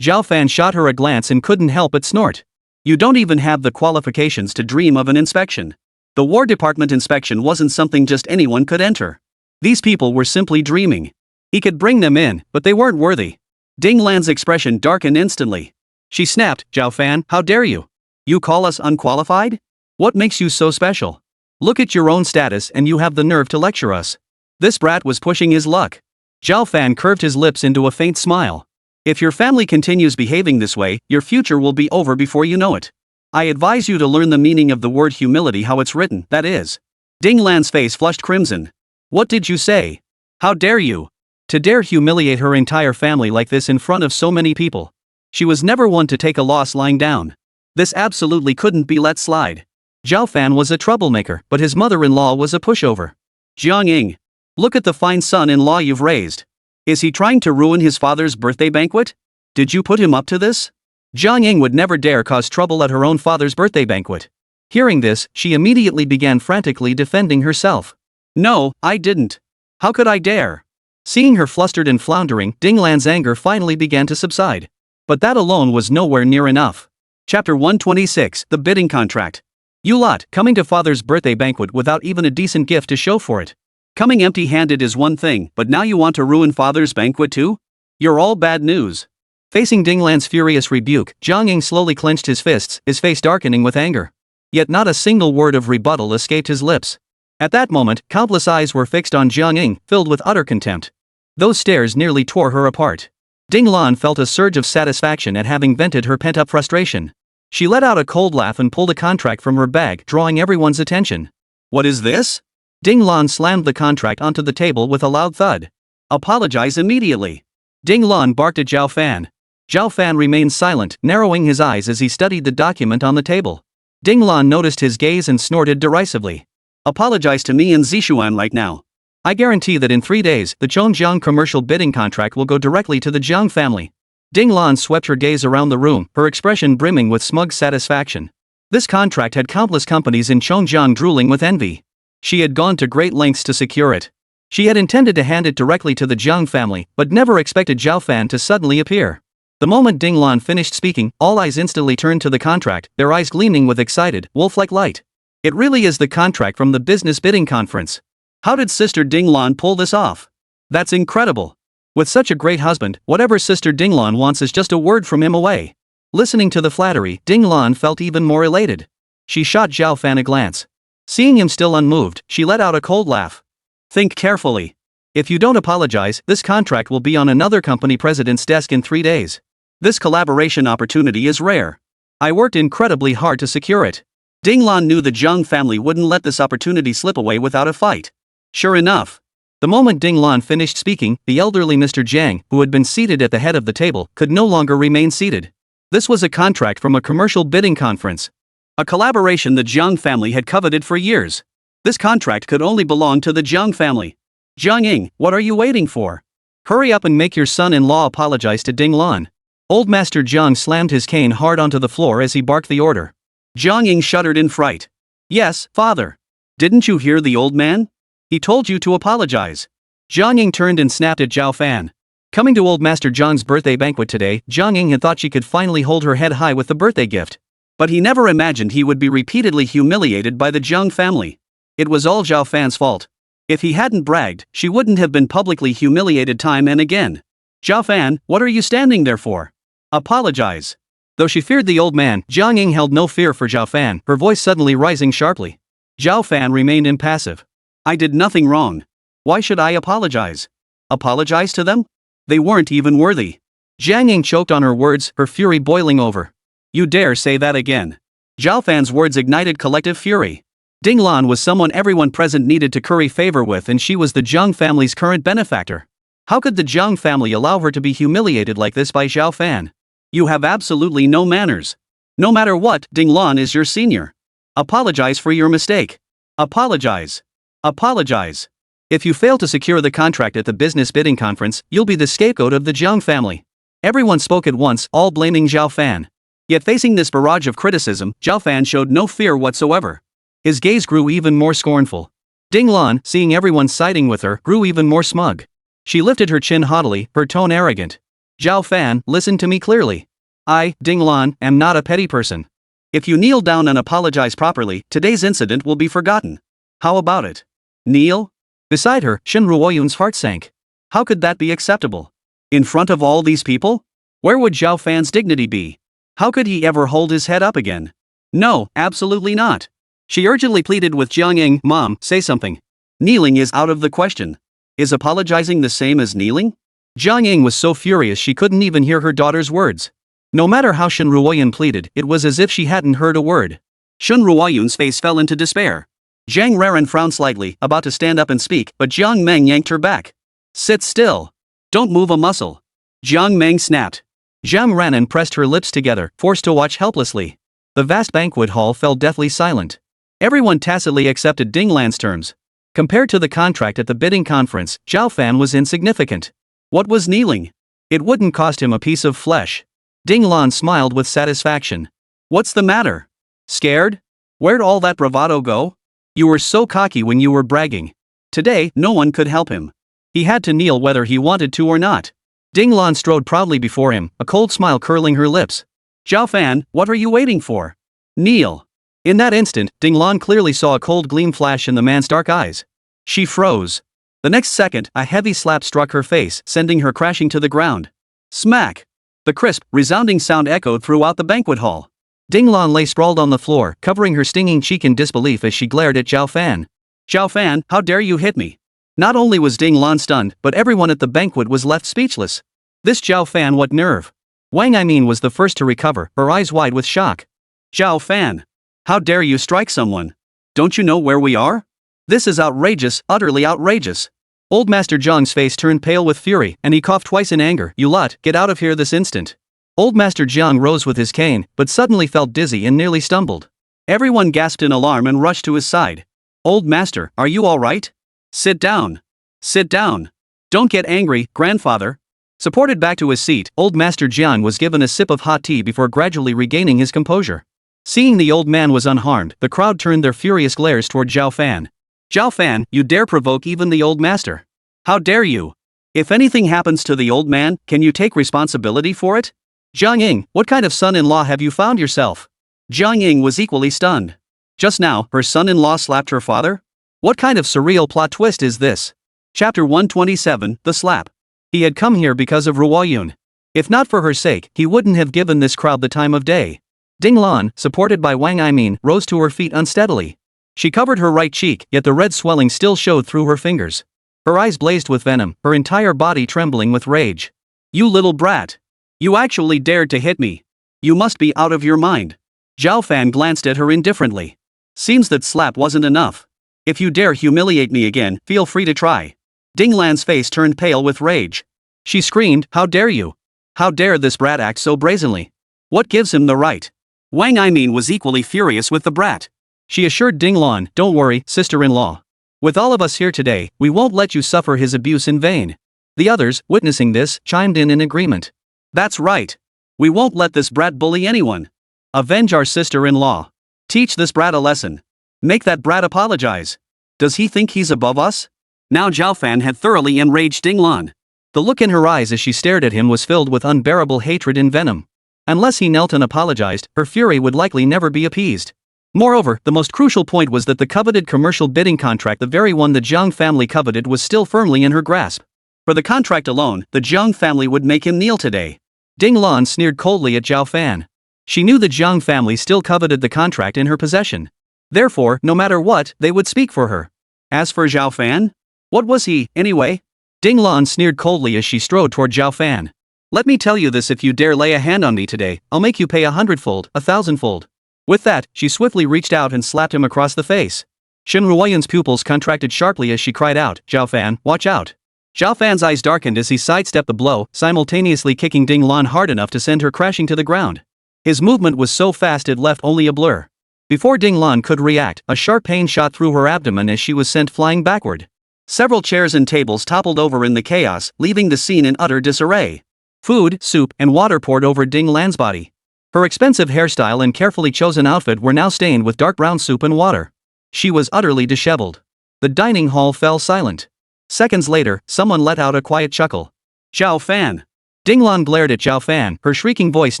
Zhao Fan shot her a glance and couldn't help but snort. "You don't even have the qualifications to dream of an inspection. The War Department inspection wasn't something just anyone could enter. These people were simply dreaming. He could bring them in, but they weren't worthy." Ding Lan's expression darkened instantly. She snapped, "Zhao Fan, how dare you? You call us unqualified? What makes you so special? Look at your own status and you have the nerve to lecture us." This brat was pushing his luck. Zhao Fan curved his lips into a faint smile. "If your family continues behaving this way, your future will be over before you know it. I advise you to learn the meaning of the word humility, how it's written, that is." Ding Lan's face flushed crimson. "What did you say? How dare you? To dare humiliate her entire family like this in front of so many people. She was never one to take a loss lying down. This absolutely couldn't be let slide." Zhao Fan was a troublemaker, but his mother-in-law was a pushover. "Jiang Ying. Look at the fine son-in-law you've raised. Is he trying to ruin his father's birthday banquet? Did you put him up to this? Jiang Ying would never dare cause trouble at her own father's birthday banquet. Hearing this, she immediately began frantically defending herself. No, I didn't. How could I dare? Seeing her flustered and floundering, Ding Lan's anger finally began to subside. But that alone was nowhere near enough. Chapter 126, The Bidding Contract. You lot, coming to father's birthday banquet without even a decent gift to show for it. Coming empty-handed is one thing, but now you want to ruin father's banquet too? You're all bad news. Facing Ding Lan's furious rebuke, Jiang Ying slowly clenched his fists, his face darkening with anger. Yet not a single word of rebuttal escaped his lips. At that moment, countless eyes were fixed on Jiang Ying, filled with utter contempt. Those stares nearly tore her apart. Ding Lan felt a surge of satisfaction at having vented her pent-up frustration. She let out a cold laugh and pulled a contract from her bag, drawing everyone's attention. What is this? Ding Lan slammed the contract onto the table with a loud thud. Apologize immediately. Ding Lan barked at Zhao Fan. Zhao Fan remained silent, narrowing his eyes as he studied the document on the table. Ding Lan noticed his gaze and snorted derisively. Apologize to me and Zishuan right now. I guarantee that in 3 days, the Chongjiang commercial bidding contract will go directly to the Jiang family. Ding Lan swept her gaze around the room, her expression brimming with smug satisfaction. This contract had countless companies in Chongjiang drooling with envy. She had gone to great lengths to secure it. She had intended to hand it directly to the Jiang family, but never expected Zhao Fan to suddenly appear. The moment Ding Lan finished speaking, all eyes instantly turned to the contract, their eyes gleaming with excited, wolf-like light. It really is the contract from the business bidding conference. How did Sister Ding Lan pull this off? That's incredible. With such a great husband, whatever Sister Ding Lan wants is just a word from him away. Listening to the flattery, Ding Lan felt even more elated. She shot Zhao Fan a glance. Seeing him still unmoved, she let out a cold laugh. Think carefully. If you don't apologize, this contract will be on another company president's desk in 3 days. This collaboration opportunity is rare. I worked incredibly hard to secure it. Ding Lan knew the Jiang family wouldn't let this opportunity slip away without a fight. Sure enough. The moment Ding Lan finished speaking, the elderly Mr. Jiang, who had been seated at the head of the table, could no longer remain seated. This was a contract from a commercial bidding conference. A collaboration the Jiang family had coveted for years. This contract could only belong to the Jiang family. Jiang Ying, what are you waiting for? Hurry up and make your son-in-law apologize to Ding Lan. Old Master Jiang slammed his cane hard onto the floor as he barked the order. Jiang Ying shuddered in fright. Yes, father. Didn't you hear the old man? He told you to apologize. Jiang Ying turned and snapped at Zhao Fan. Coming to Old Master Jiang's birthday banquet today, Jiang Ying had thought she could finally hold her head high with the birthday gift. But he never imagined he would be repeatedly humiliated by the Jiang family. It was all Zhao Fan's fault. If he hadn't bragged, she wouldn't have been publicly humiliated time and again. Zhao Fan, what are you standing there for? Apologize. Though she feared the old man, Jiang Ying held no fear for Zhao Fan, her voice suddenly rising sharply. Zhao Fan remained impassive. I did nothing wrong. Why should I apologize? Apologize to them? They weren't even worthy. Jiang Ying choked on her words, her fury boiling over. You dare say that again? Zhao Fan's words ignited collective fury. Ding Lan was someone everyone present needed to curry favor with, and she was the Jiang family's current benefactor. How could the Jiang family allow her to be humiliated like this by Zhao Fan? You have absolutely no manners. No matter what, Ding Lan is your senior. Apologize for your mistake. Apologize. Apologize. If you fail to secure the contract at the business bidding conference, you'll be the scapegoat of the Jiang family. Everyone spoke at once, all blaming Zhao Fan. Yet facing this barrage of criticism, Zhao Fan showed no fear whatsoever. His gaze grew even more scornful. Ding Lan, seeing everyone siding with her, grew even more smug. She lifted her chin haughtily, her tone arrogant. Zhao Fan, listen to me clearly. I, Ding Lan, am not a petty person. If you kneel down and apologize properly, today's incident will be forgotten. How about it? Kneel? Beside her, Shen Ruoyun's heart sank. How could that be acceptable? In front of all these people? Where would Zhao Fan's dignity be? How could he ever hold his head up again? No, absolutely not. She urgently pleaded with Jiang Ying, Mom, say something. Kneeling is out of the question. Is apologizing the same as kneeling? Jiang Ying was so furious she couldn't even hear her daughter's words. No matter how Shen Ruoyun pleaded, it was as if she hadn't heard a word. Shen Ruoyun's face fell into despair. Zhang Raren frowned slightly, about to stand up and speak, but Jiang Meng yanked her back. Sit still. Don't move a muscle. Jiang Meng snapped. Zhang Ranan pressed her lips together, forced to watch helplessly. The vast banquet hall fell deathly silent. Everyone tacitly accepted Ding Lan's terms. Compared to the contract at the bidding conference, Zhao Fan was insignificant. What was kneeling? It wouldn't cost him a piece of flesh. Ding Lan smiled with satisfaction. What's the matter? Scared? Where'd all that bravado go? You were so cocky when you were bragging. Today, no one could help him. He had to kneel whether he wanted to or not. Ding Lan strode proudly before him, a cold smile curling her lips. Zhao Fan, what are you waiting for? Kneel. In that instant, Ding Lan clearly saw a cold gleam flash in the man's dark eyes. She froze. The next second, a heavy slap struck her face, sending her crashing to the ground. Smack! The crisp, resounding sound echoed throughout the banquet hall. Ding Lan lay sprawled on the floor, covering her stinging cheek in disbelief as she glared at Zhao Fan. Zhao Fan, how dare you hit me? Not only was Ding Lan stunned, but everyone at the banquet was left speechless. This Zhao Fan, what nerve? Wang Lin was the first to recover, her eyes wide with shock. Zhao Fan! How dare you strike someone? Don't you know where we are? This is outrageous, utterly outrageous. Old Master Zhang's face turned pale with fury, and he coughed twice in anger. You lot, get out of here this instant. Old Master Zhang rose with his cane, but suddenly felt dizzy and nearly stumbled. Everyone gasped in alarm and rushed to his side. Old Master, are you all right? Sit down. Sit down. Don't get angry, grandfather. Supported back to his seat, Old Master Jiang was given a sip of hot tea before gradually regaining his composure. Seeing the old man was unharmed, the crowd turned their furious glares toward Zhao Fan. Zhao Fan, you dare provoke even the old master. How dare you? If anything happens to the old man, can you take responsibility for it? Jiang Ying, what kind of son-in-law have you found yourself? Jiang Ying was equally stunned. Just now, her son-in-law slapped her father? What kind of surreal plot twist is this? Chapter 127, The Slap. He had come here because of Ruoyun. If not for her sake, he wouldn't have given this crowd the time of day. Ding Lan, supported by Wang Lin, rose to her feet unsteadily. She covered her right cheek, yet the red swelling still showed through her fingers. Her eyes blazed with venom, her entire body trembling with rage. You little brat! You actually dared to hit me. You must be out of your mind. Zhao Fan glanced at her indifferently. Seems that slap wasn't enough. If you dare humiliate me again, feel free to try. Ding Lan's face turned pale with rage. She screamed, how dare you? How dare this brat act so brazenly? What gives him the right? Wang Lin was equally furious with the brat. She assured Ding Lan, don't worry, sister-in-law. With all of us here today, we won't let you suffer his abuse in vain. The others, witnessing this, chimed in agreement. That's right. We won't let this brat bully anyone. Avenge our sister-in-law. Teach this brat a lesson. Make that brat apologize. Does he think he's above us? Now Zhao Fan had thoroughly enraged Ding Lan. The look in her eyes as she stared at him was filled with unbearable hatred and venom. Unless he knelt and apologized, her fury would likely never be appeased. Moreover, the most crucial point was that the coveted commercial bidding contract, the very one the Zhang family coveted, was still firmly in her grasp. For the contract alone, the Zhang family would make him kneel today. Ding Lan sneered coldly at Zhao Fan. She knew the Zhang family still coveted the contract in her possession. Therefore, no matter what, they would speak for her. As for Zhao Fan? What was he, anyway? Ding Lan sneered coldly as she strode toward Zhao Fan. Let me tell you this, if you dare lay a hand on me today, I'll make you pay 100-fold, 1,000-fold. With that, she swiftly reached out and slapped him across the face. Shen Ruoyun's pupils contracted sharply as she cried out, Zhao Fan, watch out. Zhao Fan's eyes darkened as he sidestepped the blow, simultaneously kicking Ding Lan hard enough to send her crashing to the ground. His movement was so fast it left only a blur. Before Ding Lan could react, a sharp pain shot through her abdomen as she was sent flying backward. Several chairs and tables toppled over in the chaos, leaving the scene in utter disarray. Food, soup, and water poured over Ding Lan's body. Her expensive hairstyle and carefully chosen outfit were now stained with dark brown soup and water. She was utterly disheveled. The dining hall fell silent. Seconds later, someone let out a quiet chuckle. Zhao Fan. Ding Lan glared at Zhao Fan, her shrieking voice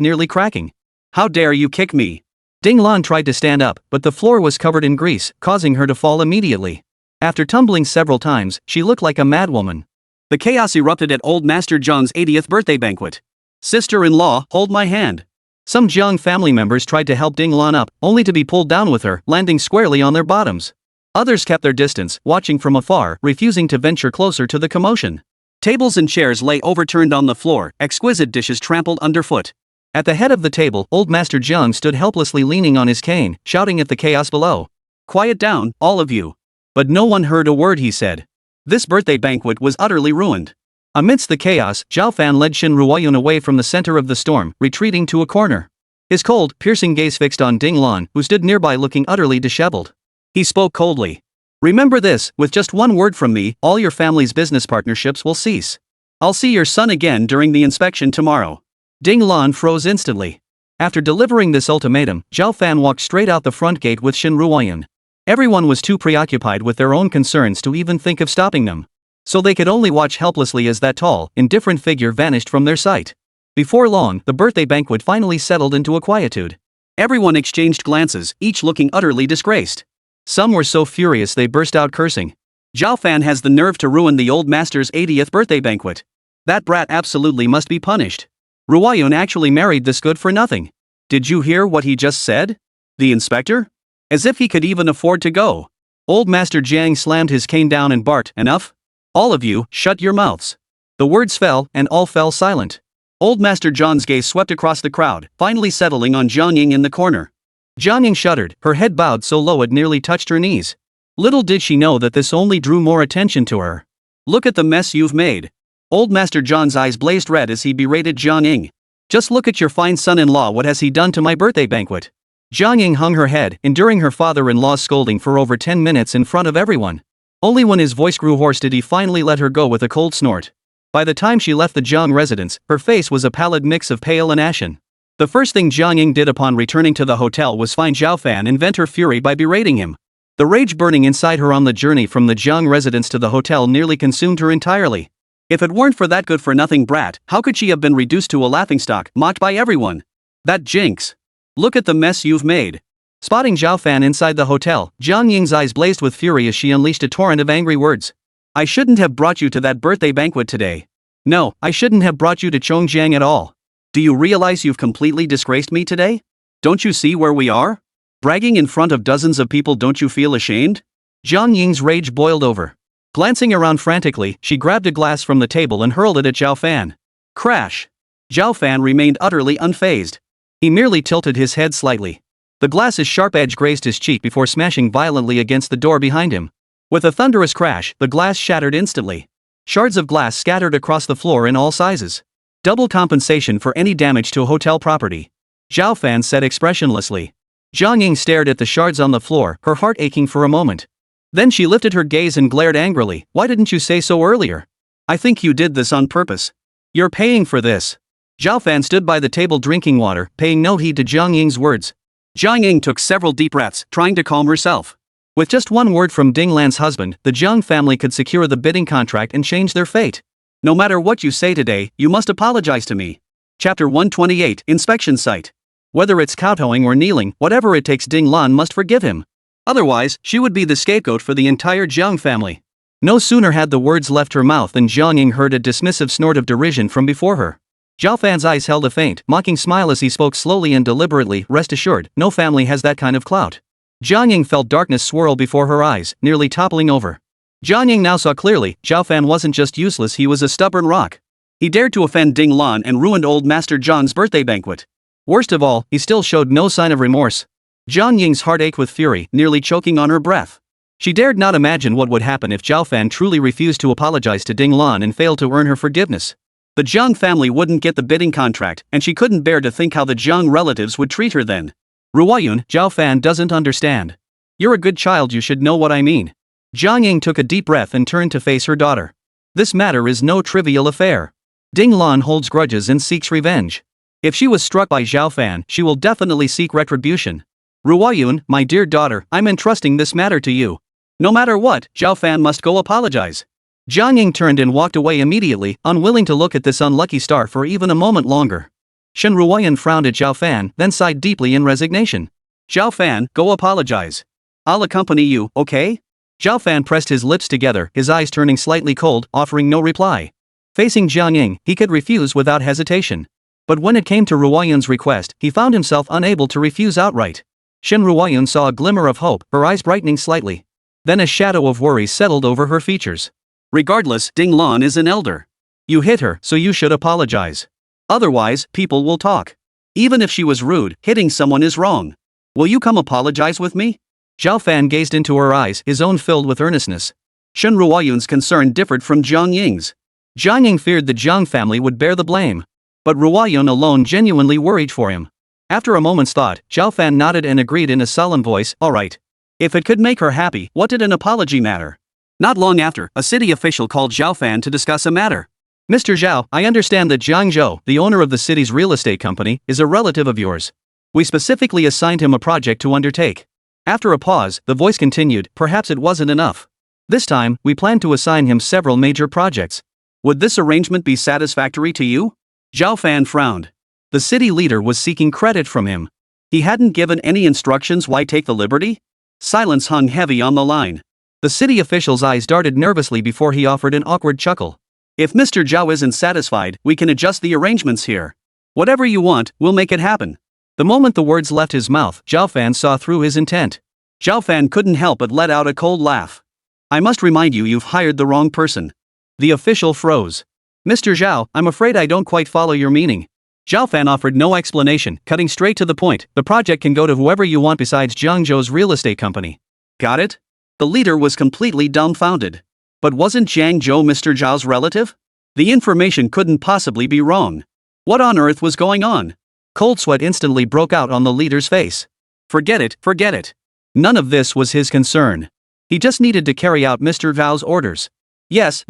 nearly cracking. How dare you kick me? Ding Lan tried to stand up, but the floor was covered in grease, causing her to fall immediately. After tumbling several times, she looked like a madwoman. The chaos erupted at Old Master Zhang's 80th birthday banquet. Sister-in-law, hold my hand. Some Zhang family members tried to help Ding Lan up, only to be pulled down with her, landing squarely on their bottoms. Others kept their distance, watching from afar, refusing to venture closer to the commotion. Tables and chairs lay overturned on the floor, exquisite dishes trampled underfoot. At the head of the table, Old Master Zhang stood helplessly leaning on his cane, shouting at the chaos below. Quiet down, all of you. But no one heard a word he said. This birthday banquet was utterly ruined. Amidst the chaos, Zhao Fan led Shen Ruoyun away from the center of the storm, retreating to a corner. His cold, piercing gaze fixed on Ding Lan, who stood nearby looking utterly disheveled. He spoke coldly. Remember this, with just one word from me, all your family's business partnerships will cease. I'll see your son again during the inspection tomorrow. Ding Lan froze instantly. After delivering this ultimatum, Zhao Fan walked straight out the front gate with Shen Ruoyun. Everyone was too preoccupied with their own concerns to even think of stopping them. So they could only watch helplessly as that tall, indifferent figure vanished from their sight. Before long, the birthday banquet finally settled into a quietude. Everyone exchanged glances, each looking utterly disgraced. Some were so furious they burst out cursing. Zhao Fan has the nerve to ruin the old master's 80th birthday banquet. That brat absolutely must be punished. Ruoyun actually married this good for nothing. Did you hear what he just said? The inspector? As if he could even afford to go. Old Master Jiang slammed his cane down and barked, "Enough? All of you, shut your mouths." The words fell, and all fell silent. Old Master John's gaze swept across the crowd, finally settling on Jiang Ying in the corner. Jiang Ying shuddered, her head bowed so low it nearly touched her knees. Little did she know that this only drew more attention to her. "Look at the mess you've made." Old Master John's eyes blazed red as he berated Jiang Ying. "Just look at your fine son-in-law, what has he done to my birthday banquet?" Jiang Ying hung her head, enduring her father-in-law's scolding for over 10 minutes in front of everyone. Only when his voice grew hoarse did he finally let her go with a cold snort. By the time she left the Jiang residence, her face was a pallid mix of pale and ashen. The first thing Jiang Ying did upon returning to the hotel was find Zhao Fan and vent her fury by berating him. The rage burning inside her on the journey from the Jiang residence to the hotel nearly consumed her entirely. If it weren't for that good-for-nothing brat, how could she have been reduced to a laughingstock, mocked by everyone? That jinx. Look at the mess you've made. Spotting Zhao Fan inside the hotel, Jiang Ying's eyes blazed with fury as she unleashed a torrent of angry words. "I shouldn't have brought you to that birthday banquet today. No, I shouldn't have brought you to Chongjiang at all. Do you realize you've completely disgraced me today? Don't you see where we are? Bragging in front of dozens of people, don't you feel ashamed?" Jiang Ying's rage boiled over. Glancing around frantically, she grabbed a glass from the table and hurled it at Zhao Fan. Crash! Zhao Fan remained utterly unfazed. He merely tilted his head slightly. The glass's sharp edge grazed his cheek before smashing violently against the door behind him. With a thunderous crash, the glass shattered instantly. Shards of glass scattered across the floor in all sizes. Double compensation for any damage to hotel property. Zhao Fan said expressionlessly. Jiang Ying stared at the shards on the floor, her heart aching for a moment. Then she lifted her gaze and glared angrily. "Why didn't you say so earlier? I think you did this on purpose. You're paying for this." Zhao Fan stood by the table drinking water, paying no heed to Jiang Ying's words. Jiang Ying took several deep breaths, trying to calm herself. With just one word from Ding Lan's husband, the Jiang family could secure the bidding contract and change their fate. "No matter what you say today, you must apologize to me." Chapter 128, Inspection Site. Whether it's kowtowing or kneeling, whatever it takes, Ding Lan must forgive him. Otherwise, she would be the scapegoat for the entire Jiang family. No sooner had the words left her mouth than Jiang Ying heard a dismissive snort of derision from before her. Zhao Fan's eyes held a faint, mocking smile as he spoke slowly and deliberately. "Rest assured, no family has that kind of clout." Jiang Ying felt darkness swirl before her eyes, nearly toppling over. Jiang Ying now saw clearly, Zhao Fan wasn't just useless, he was a stubborn rock. He dared to offend Ding Lan and ruined old Master John's birthday banquet. Worst of all, he still showed no sign of remorse. Jiang Ying's heart ached with fury, nearly choking on her breath. She dared not imagine what would happen if Zhao Fan truly refused to apologize to Ding Lan and failed to earn her forgiveness. The Jiang family wouldn't get the bidding contract, and she couldn't bear to think how the Jiang relatives would treat her then. "Ruoyun, Zhao Fan doesn't understand. You're a good child, you should know what I mean." Jiang Ying took a deep breath and turned to face her daughter. "This matter is no trivial affair. Ding Lan holds grudges and seeks revenge. If she was struck by Zhao Fan, she will definitely seek retribution. Ruoyun, my dear daughter, I'm entrusting this matter to you. No matter what, Zhao Fan must go apologize." Jiang Ying turned and walked away immediately, unwilling to look at this unlucky star for even a moment longer. Shen Ruoyun frowned at Zhao Fan, then sighed deeply in resignation. "Zhao Fan, go apologize. I'll accompany you, okay?" Zhao Fan pressed his lips together, his eyes turning slightly cold, offering no reply. Facing Jiang Ying, he could refuse without hesitation. But when it came to Ruoyun's request, he found himself unable to refuse outright. Shen Ruoyun saw a glimmer of hope, her eyes brightening slightly. Then a shadow of worry settled over her features. "Regardless, Ding Lan is an elder. You hit her, so you should apologize. Otherwise, people will talk. Even if she was rude, hitting someone is wrong. Will you come apologize with me?" Zhao Fan gazed into her eyes, his own filled with earnestness. Shen Ruoyun's concern differed from Jiang Ying's. Jiang Ying feared the Jiang family would bear the blame. But Ruoyun alone genuinely worried for him. After a moment's thought, Zhao Fan nodded and agreed in a solemn voice, "All right. If it could make her happy, what did an apology matter? Not long after, a city official called Zhao Fan to discuss a matter. Mr. Zhao, I understand that Jiang Zhou, the owner of the city's real estate company, is a relative of yours. We specifically assigned him a project to undertake. After a pause, the voice continued, perhaps it wasn't enough. This time, we plan to assign him several major projects. Would this arrangement be satisfactory to you? Zhao Fan frowned. The city leader was seeking credit from him. He hadn't given any instructions. Why take the liberty? Silence hung heavy on the line. The city official's eyes darted nervously before he offered an awkward chuckle. If Mr. Zhao isn't satisfied, we can adjust the arrangements here. Whatever you want, we'll make it happen. The moment the words left his mouth, Zhao Fan saw through his intent. Zhao Fan couldn't help but let out a cold laugh. I must remind you, you've hired the wrong person. The official froze. Mr. Zhao, I'm afraid I don't quite follow your meaning. Zhao Fan offered no explanation, cutting straight to the point. The project can go to whoever you want besides Jiang Zhou's real estate company. Got it? The leader was completely dumbfounded. But wasn't Jiang Zhou Mr. Zhao's relative? The information couldn't possibly be wrong. What on earth was going on? Cold sweat instantly broke out on the leader's face. Forget it, forget it. None of this was his concern. He just needed to carry out Mr. Zhao's orders. Yes.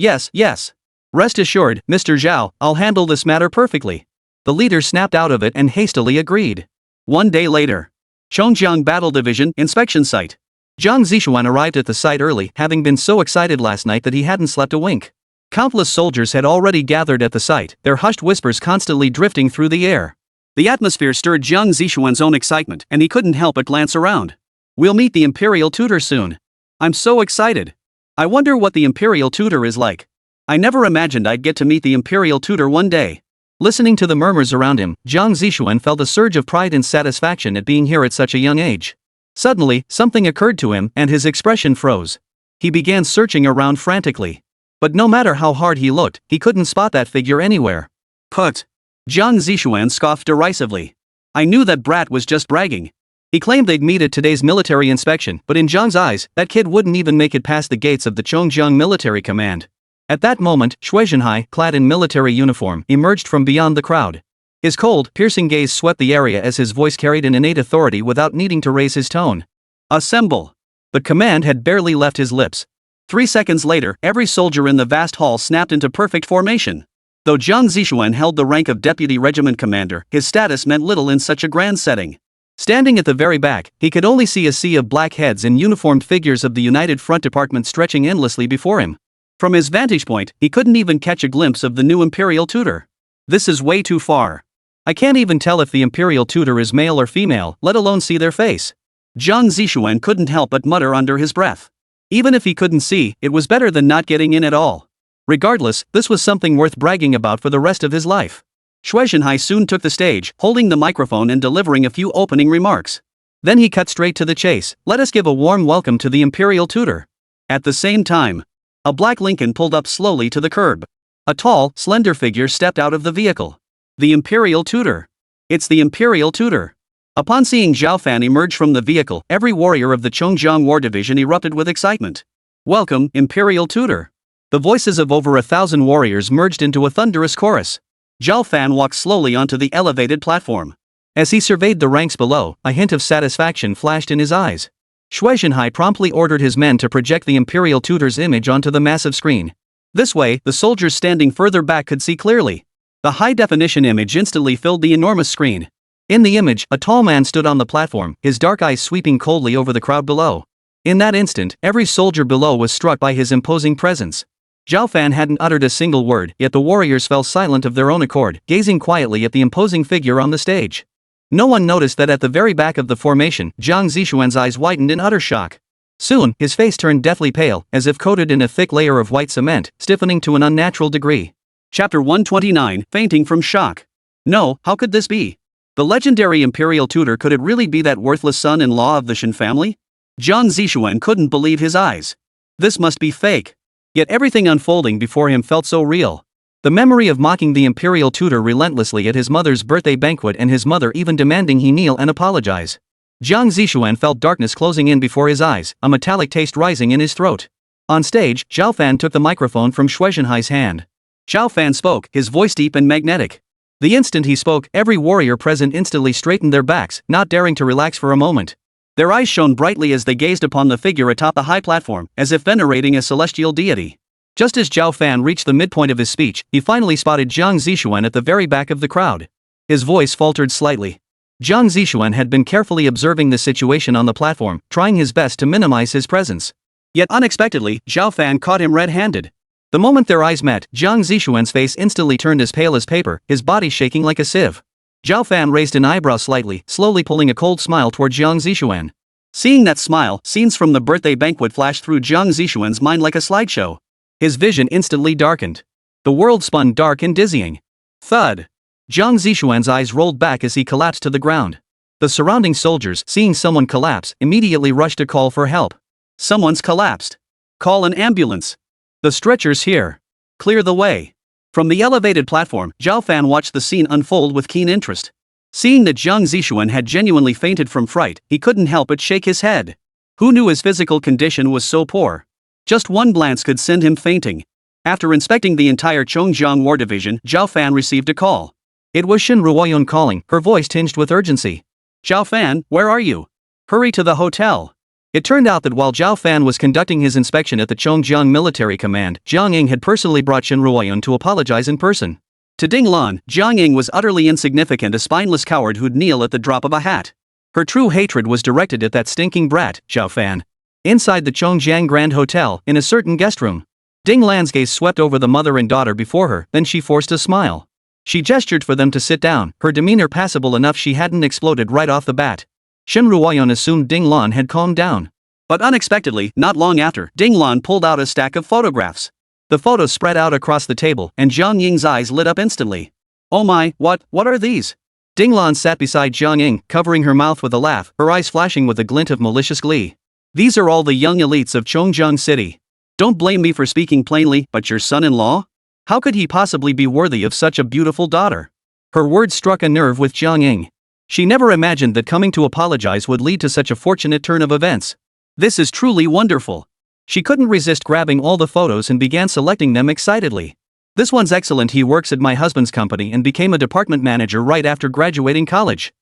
Rest assured, Mr. Zhao, I'll handle this matter perfectly. The leader snapped out of it and hastily agreed. 1 day later. Chongjiang Battle Division Inspection Site. Zhang Zixuan arrived at the site early, having been so excited last night that he hadn't slept a wink. Countless soldiers had already gathered at the site, their hushed whispers constantly drifting through the air. The atmosphere stirred Zhang Zixuan's own excitement, and he couldn't help but glance around. We'll meet the imperial tutor soon. I'm so excited. I wonder what the imperial tutor is like. I never imagined I'd get to meet the imperial tutor one day. Listening to the murmurs around him, Zhang Zixuan felt a surge of pride and satisfaction at being here at such a young age. Suddenly, something occurred to him, and his expression froze. He began searching around frantically. But no matter how hard he looked, he couldn't spot that figure anywhere. Put. Zhang Zixuan scoffed derisively. I knew that brat was just bragging. He claimed they'd meet at today's military inspection, but in Zhang's eyes, that kid wouldn't even make it past the gates of the Chongjiang Military Command. At that moment, Shui Zhenhai, clad in military uniform, emerged from beyond the crowd. His cold, piercing gaze swept the area as his voice carried an innate authority without needing to raise his tone. Assemble. The command had barely left his lips. 3 seconds later, every soldier in the vast hall snapped into perfect formation. Though Zhang Zixuan held the rank of deputy regiment commander, his status meant little in such a grand setting. Standing at the very back, he could only see a sea of black heads and uniformed figures of the United Front Department stretching endlessly before him. From his vantage point, he couldn't even catch a glimpse of the new imperial tutor. This is way too far. I can't even tell if the imperial tutor is male or female, let alone see their face. Zhang Zixuan couldn't help but mutter under his breath. Even if he couldn't see, it was better than not getting in at all. Regardless, this was something worth bragging about for the rest of his life. Shui Zhenhai soon took the stage, holding the microphone and delivering a few opening remarks. Then he cut straight to the chase. Let us give a warm welcome to the imperial tutor. At the same time, a black Lincoln pulled up slowly to the curb. A tall, slender figure stepped out of the vehicle. The imperial tutor. It's the imperial tutor. Upon seeing Zhao Fan emerge from the vehicle, every warrior of the Chongjiang War Division erupted with excitement. Welcome, imperial tutor. The voices of over 1,000 warriors merged into a thunderous chorus. Zhao Fan walked slowly onto the elevated platform. As he surveyed the ranks below, a hint of satisfaction flashed in his eyes. Shui Zhenhai promptly ordered his men to project the imperial tutor's image onto the massive screen. This way, the soldiers standing further back could see clearly. The high-definition image instantly filled the enormous screen. In the image, a tall man stood on the platform, his dark eyes sweeping coldly over the crowd below. In that instant, every soldier below was struck by his imposing presence. Zhao Fan hadn't uttered a single word, yet the warriors fell silent of their own accord, gazing quietly at the imposing figure on the stage. No one noticed that at the very back of the formation, Zhang Zixuan's eyes widened in utter shock. Soon, his face turned deathly pale, as if coated in a thick layer of white cement, stiffening to an unnatural degree. Chapter 129, Fainting from Shock. No, how could this be? The legendary imperial tutor, could it really be that worthless son-in-law of the Shen family? Zhang Zixuan couldn't believe his eyes. This must be fake. Yet everything unfolding before him felt so real. The memory of mocking the imperial tutor relentlessly at his mother's birthday banquet, and his mother even demanding he kneel and apologize. Zhang Zixuan felt darkness closing in before his eyes, a metallic taste rising in his throat. On stage, Zhao Fan took the microphone from Shui Zhenhai's hand. Zhao Fan spoke, his voice deep and magnetic. The instant he spoke, every warrior present instantly straightened their backs, not daring to relax for a moment. Their eyes shone brightly as they gazed upon the figure atop the high platform, as if venerating a celestial deity. Just as Zhao Fan reached the midpoint of his speech, he finally spotted Jiang Zixuan at the very back of the crowd. His voice faltered slightly. Jiang Zixuan had been carefully observing the situation on the platform, trying his best to minimize his presence. Yet unexpectedly, Zhao Fan caught him red-handed. The moment their eyes met, Jiang Zixuan's face instantly turned as pale as paper, his body shaking like a sieve. Zhao Fan raised an eyebrow slightly, slowly pulling a cold smile toward Jiang Zixuan. Seeing that smile, scenes from the birthday banquet flashed through Jiang Zixuan's mind like a slideshow. His vision instantly darkened. The world spun dark and dizzying. Thud! Jiang Zixuan's eyes rolled back as he collapsed to the ground. The surrounding soldiers, seeing someone collapse, immediately rushed to call for help. Someone's collapsed. Call an ambulance. The stretcher's here. Clear the way. From the elevated platform, Zhao Fan watched the scene unfold with keen interest. Seeing that Jiang Zixuan had genuinely fainted from fright, he couldn't help but shake his head. Who knew his physical condition was so poor? Just one glance could send him fainting. After inspecting the entire Chongjiang War Division, Zhao Fan received a call. It was Shen Ruoyun calling, her voice tinged with urgency. Zhao Fan, where are you? Hurry to the hotel. It turned out that while Zhao Fan was conducting his inspection at the Chongjiang Military Command, Jiang Ying had personally brought Shen Ruoyun to apologize in person. To Ding Lan, Jiang Ying was utterly insignificant, a spineless coward who'd kneel at the drop of a hat. Her true hatred was directed at that stinking brat, Zhao Fan. Inside the Chongjiang Grand Hotel, in a certain guest room, Ding Lan's gaze swept over the mother and daughter before her, then she forced a smile. She gestured for them to sit down, her demeanor passable enough she hadn't exploded right off the bat. Shen Ruoyun assumed Ding Lan had calmed down. But unexpectedly, not long after, Ding Lan pulled out a stack of photographs. The photos spread out across the table, and Jiang Ying's eyes lit up instantly. Oh my, what are these? Ding Lan sat beside Jiang Ying, covering her mouth with a laugh, her eyes flashing with a glint of malicious glee. These are all the young elites of Dongyuan City. Don't blame me for speaking plainly, but your son-in-law? How could he possibly be worthy of such a beautiful daughter? Her words struck a nerve with Jiang Ying. She never imagined that coming to apologize would lead to such a fortunate turn of events. This is truly wonderful. She couldn't resist grabbing all the photos and began selecting them excitedly. This one's excellent. He works at my husband's company and became a department manager right after graduating college.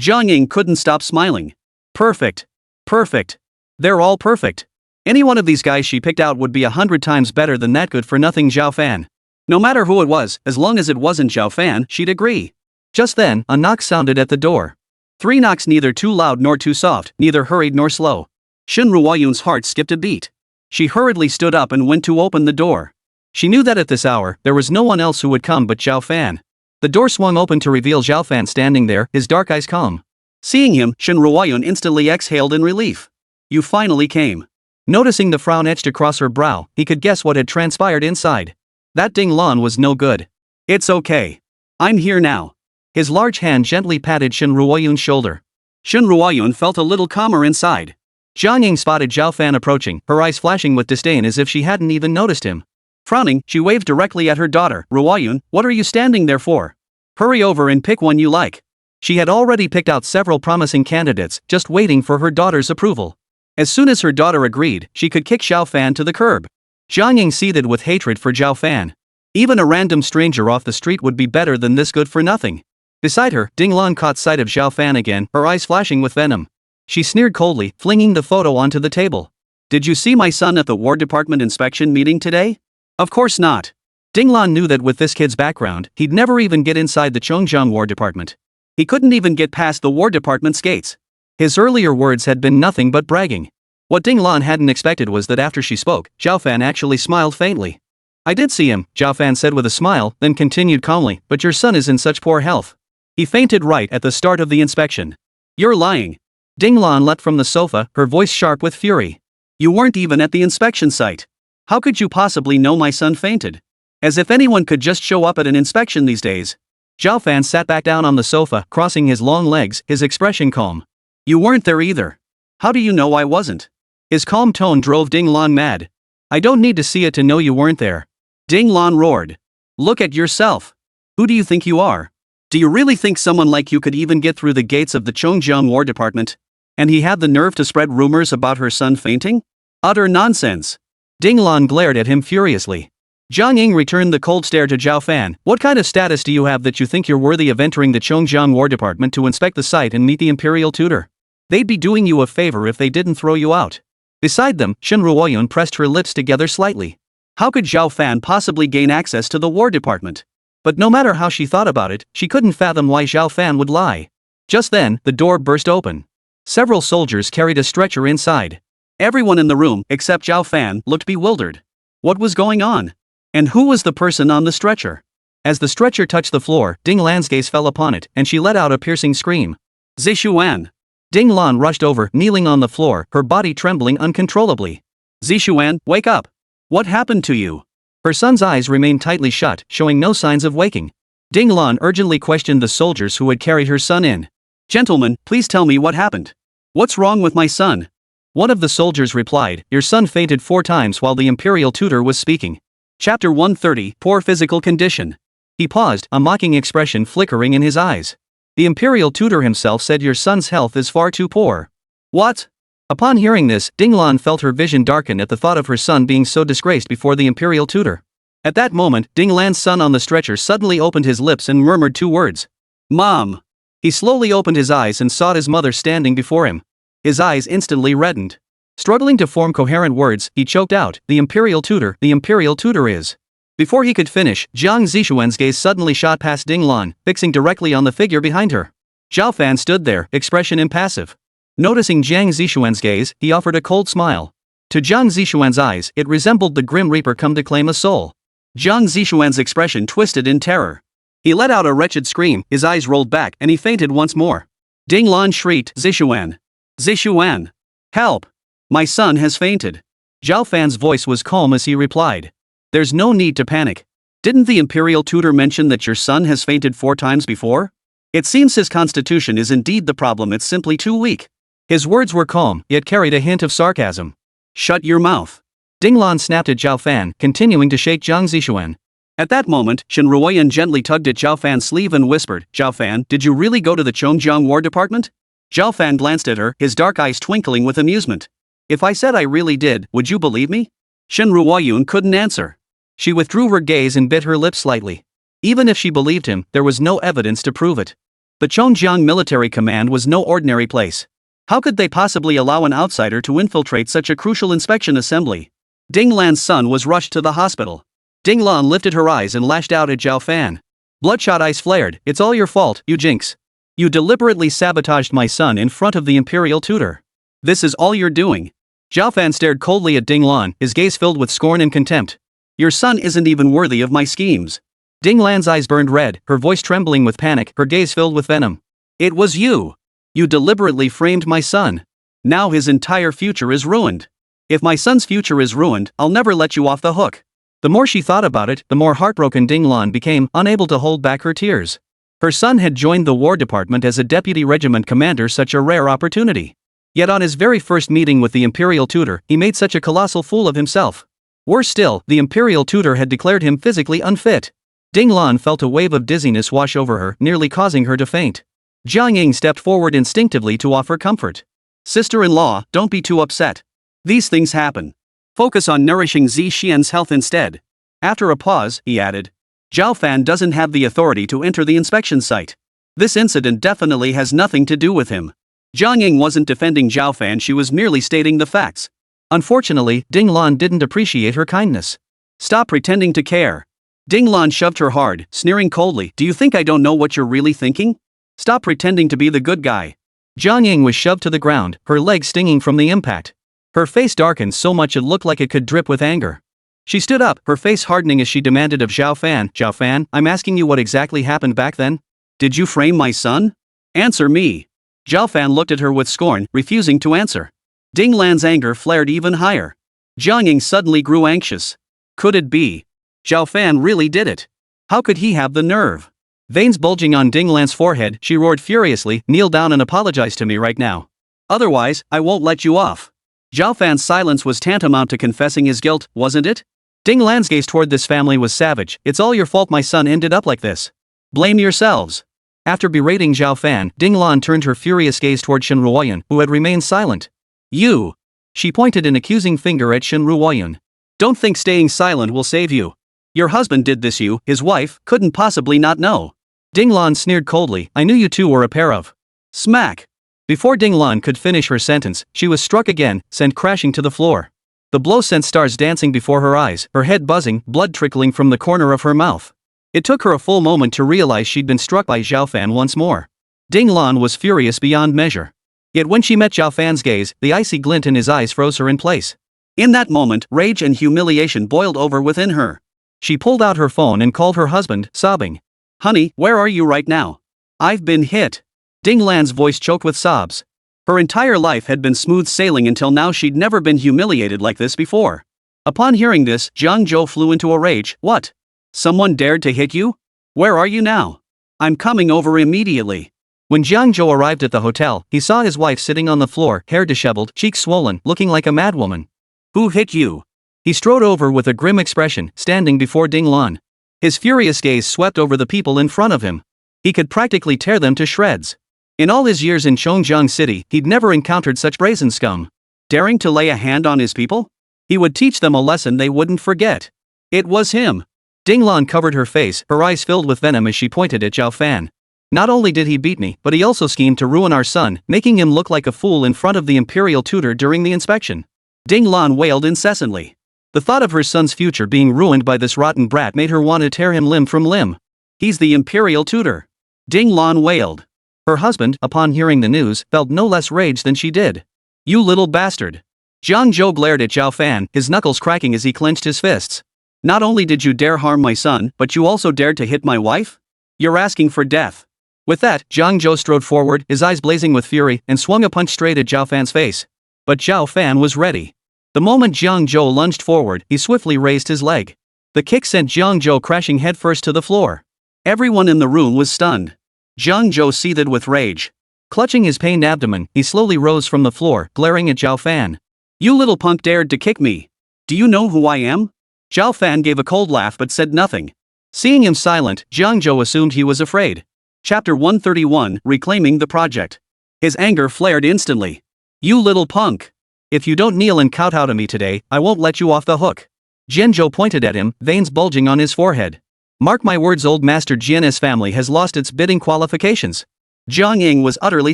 Jiang Ying couldn't stop smiling. Perfect. Perfect. They're all perfect. Any one of these guys she picked out would be 100 times better than that good-for-nothing Zhao Fan. No matter who it was, as long as it wasn't Zhao Fan, she'd agree. Just then, a knock sounded at the door. 3 knocks, neither too loud nor too soft, neither hurried nor slow. Shen Ruoyun's heart skipped a beat. She hurriedly stood up and went to open the door. She knew that at this hour, there was no one else who would come but Zhao Fan. The door swung open to reveal Zhao Fan standing there, his dark eyes calm. Seeing him, Shen Ruoyun instantly exhaled in relief. You finally came. Noticing the frown etched across her brow, he could guess what had transpired inside. That Ding Lan was no good. It's okay. I'm here now. His large hand gently patted Shen Ruoyun's shoulder. Shen Ruoyun felt a little calmer inside. Jiang Ying spotted Zhao Fan approaching, her eyes flashing with disdain as if she hadn't even noticed him. Frowning, she waved directly at her daughter. Ruoyun, what are you standing there for? Hurry over and pick one you like. She had already picked out several promising candidates, just waiting for her daughter's approval. As soon as her daughter agreed, she could kick Zhao Fan to the curb. Jiang Ying seethed with hatred for Zhao Fan. Even a random stranger off the street would be better than this good-for-nothing. Beside her, Ding Lan caught sight of Zhao Fan again, her eyes flashing with venom. She sneered coldly, flinging the photo onto the table. Did you see my son at the War Department inspection meeting today? Of course not. Ding Lan knew that with this kid's background, he'd never even get inside the Chongjiang War Department. He couldn't even get past the War Department's gates. His earlier words had been nothing but bragging. What Ding Lan hadn't expected was that after she spoke, Zhao Fan actually smiled faintly. I did see him, Zhao Fan said with a smile, then continued calmly, but your son is in such poor health. He fainted right at the start of the inspection. You're lying. Ding Lan leapt from the sofa, her voice sharp with fury. You weren't even at the inspection site. How could you possibly know my son fainted? As if anyone could just show up at an inspection these days. Zhao Fan sat back down on the sofa, crossing his long legs, his expression calm. You weren't there either. How do you know I wasn't? His calm tone drove Ding Lan mad. I don't need to see it to know you weren't there. Ding Lan roared. Look at yourself. Who do you think you are? Do you really think someone like you could even get through the gates of the Chongjiang War Department? And he had the nerve to spread rumors about her son fainting? Utter nonsense. Ding Lan glared at him furiously. Jiang Ying returned the cold stare to Zhao Fan. What kind of status do you have that you think you're worthy of entering the Chongjiang War Department to inspect the site and meet the imperial tutor? They'd be doing you a favor if they didn't throw you out. Beside them, Shen Ruoyun pressed her lips together slightly. How could Zhao Fan possibly gain access to the War Department? But no matter how she thought about it, she couldn't fathom why Zhao Fan would lie. Just then, the door burst open. Several soldiers carried a stretcher inside. Everyone in the room, except Zhao Fan, looked bewildered. What was going on? And who was the person on the stretcher? As the stretcher touched the floor, Ding Lan's gaze fell upon it, and she let out a piercing scream. Zishuan! Ding Lan rushed over, kneeling on the floor, her body trembling uncontrollably. Zishuan, wake up! What happened to you? Her son's eyes remained tightly shut, showing no signs of waking. Ding Lan urgently questioned the soldiers who had carried her son in. Gentlemen, please tell me what happened. What's wrong with my son? One of the soldiers replied, your son fainted 4 times while the imperial tutor was speaking. Chapter 130, Poor Physical Condition. He paused, a mocking expression flickering in his eyes. The imperial tutor himself said your son's health is far too poor. What? Upon hearing this, Ding Lan felt her vision darken at the thought of her son being so disgraced before the imperial tutor. At that moment, Ding Lan's son on the stretcher suddenly opened his lips and murmured 2 words. Mom! He slowly opened his eyes and saw his mother standing before him. His eyes instantly reddened. Struggling to form coherent words, he choked out, the imperial tutor is. Before he could finish, Jiang Zishuan's gaze suddenly shot past Ding Lan, fixing directly on the figure behind her. Zhao Fan stood there, expression impassive. Noticing Jiang Zishuan's gaze, he offered a cold smile. To Jiang Zishuan's eyes, it resembled the Grim Reaper come to claim a soul. Jiang Zishuan's expression twisted in terror. He let out a wretched scream, his eyes rolled back, and he fainted once more. Ding Lan shrieked, Zishuan! Zishuan! Help! My son has fainted. Zhao Fan's voice was calm as he replied. There's no need to panic. Didn't the imperial tutor mention that your son has fainted 4 times before? It seems his constitution is indeed the problem, it's simply too weak. His words were calm, yet carried a hint of sarcasm. Shut your mouth. Ding Lan snapped at Zhao Fan, continuing to shake Jiang Zishuan. At that moment, Shen Ruoyan gently tugged at Zhao Fan's sleeve and whispered, Zhao Fan, did you really go to the Chongjiang War Department? Zhao Fan glanced at her, his dark eyes twinkling with amusement. If I said I really did, would you believe me? Shen Ruoyun couldn't answer. She withdrew her gaze and bit her lips slightly. Even if she believed him, there was no evidence to prove it. The Chongjiang Military Command was no ordinary place. How could they possibly allow an outsider to infiltrate such a crucial inspection assembly? Ding Lan's son was rushed to the hospital. Ding Lan lifted her eyes and lashed out at Zhao Fan. Bloodshot eyes flared, it's all your fault, you jinx. You deliberately sabotaged my son in front of the imperial tutor. This is all you're doing. Zhao Fan stared coldly at Ding Lan, his gaze filled with scorn and contempt. Your son isn't even worthy of my schemes. Ding Lan's eyes burned red, her voice trembling with panic, her gaze filled with venom. It was you. You deliberately framed my son. Now his entire future is ruined. If my son's future is ruined, I'll never let you off the hook. The more she thought about it, the more heartbroken Ding Lan became, unable to hold back her tears. Her son had joined the War Department as a deputy regiment commander, such a rare opportunity. Yet on his very first meeting with the imperial tutor, he made such a colossal fool of himself. Worse still, the imperial tutor had declared him physically unfit. Ding Lan felt a wave of dizziness wash over her, nearly causing her to faint. Jiang Ying stepped forward instinctively to offer comfort. Sister-in-law, don't be too upset. These things happen. Focus on nourishing Zi Xian's health instead. After a pause, he added. Zhao Fan doesn't have the authority to enter the inspection site. This incident definitely has nothing to do with him. Jiang Ying wasn't defending Zhao Fan, she was merely stating the facts. Unfortunately, Ding Lan didn't appreciate her kindness. Stop pretending to care. Ding Lan shoved her hard, sneering coldly, do you think I don't know what you're really thinking? Stop pretending to be the good guy. Jiang Ying was shoved to the ground, her legs stinging from the impact. Her face darkened so much it looked like it could drip with anger. She stood up, her face hardening as she demanded of Zhao Fan, I'm asking you what exactly happened back then? Did you frame my son? Answer me. Zhao Fan looked at her with scorn, refusing to answer. Ding Lan's anger flared even higher. Jiang Ying suddenly grew anxious. Could it be? Zhao Fan really did it. How could he have the nerve? Veins bulging on Ding Lan's forehead, she roared furiously, kneel down and apologize to me right now. Otherwise, I won't let you off. Zhao Fan's silence was tantamount to confessing his guilt, wasn't it? Ding Lan's gaze toward this family was savage. It's all your fault my son ended up like this. Blame yourselves. After berating Zhao Fan, Ding Lan turned her furious gaze toward Shen Ruoyan, who had remained silent. You! She pointed an accusing finger at Shen Ruoyan. Don't think staying silent will save you. Your husband did this, you, his wife, couldn't possibly not know. Ding Lan sneered coldly, I knew you two were a pair of. Smack! Before Ding Lan could finish her sentence, she was struck again, sent crashing to the floor. The blow sent stars dancing before her eyes, her head buzzing, blood trickling from the corner of her mouth. It took her a full moment to realize she'd been struck by Zhao Fan once more. Ding Lan was furious beyond measure. Yet when she met Zhao Fan's gaze, the icy glint in his eyes froze her in place. In that moment, rage and humiliation boiled over within her. She pulled out her phone and called her husband, sobbing. "Honey, where are you right now? I've been hit." Ding Lan's voice choked with sobs. Her entire life had been smooth sailing until now. She'd never been humiliated like this before. Upon hearing this, Zhang Zhou flew into a rage. "What? Someone dared to hit you? Where are you now? I'm coming over immediately." When Zhang Zhou arrived at the hotel, he saw his wife sitting on the floor, hair disheveled, cheeks swollen, looking like a madwoman. "Who hit you?" He strode over with a grim expression, standing before Ding Lan. His furious gaze swept over the people in front of him. He could practically tear them to shreds. In all his years in Dongyuan City, he'd never encountered such brazen scum. Daring to lay a hand on his people? He would teach them a lesson they wouldn't forget. It was him. Ding Lan covered her face, her eyes filled with venom as she pointed at Zhao Fan. "Not only did he beat me, but he also schemed to ruin our son, making him look like a fool in front of the imperial tutor during the inspection." Ding Lan wailed incessantly. The thought of her son's future being ruined by this rotten brat made her want to tear him limb from limb. "He's the imperial tutor." Ding Lan wailed. Her husband, upon hearing the news, felt no less rage than she did. "You little bastard." Zhang Zhou glared at Zhao Fan, his knuckles cracking as he clenched his fists. "Not only did you dare harm my son, but you also dared to hit my wife? You're asking for death." With that, Zhang Zhou strode forward, his eyes blazing with fury, and swung a punch straight at Zhao Fan's face. But Zhao Fan was ready. The moment Zhang Zhou lunged forward, he swiftly raised his leg. The kick sent Zhang Zhou crashing headfirst to the floor. Everyone in the room was stunned. Zhang Zhou seethed with rage. Clutching his pained abdomen, he slowly rose from the floor, glaring at Zhao Fan. "You little punk dared to kick me. Do you know who I am?" Zhao Fan gave a cold laugh but said nothing. Seeing him silent, Zhang Zhou assumed he was afraid. Chapter 131, Reclaiming the Project. His anger flared instantly. "You little punk. If you don't kneel and kowtow to me today, I won't let you off the hook." Jianzhou pointed at him, veins bulging on his forehead. "Mark my words, old Master Jian's family has lost its bidding qualifications." Jiang Ying was utterly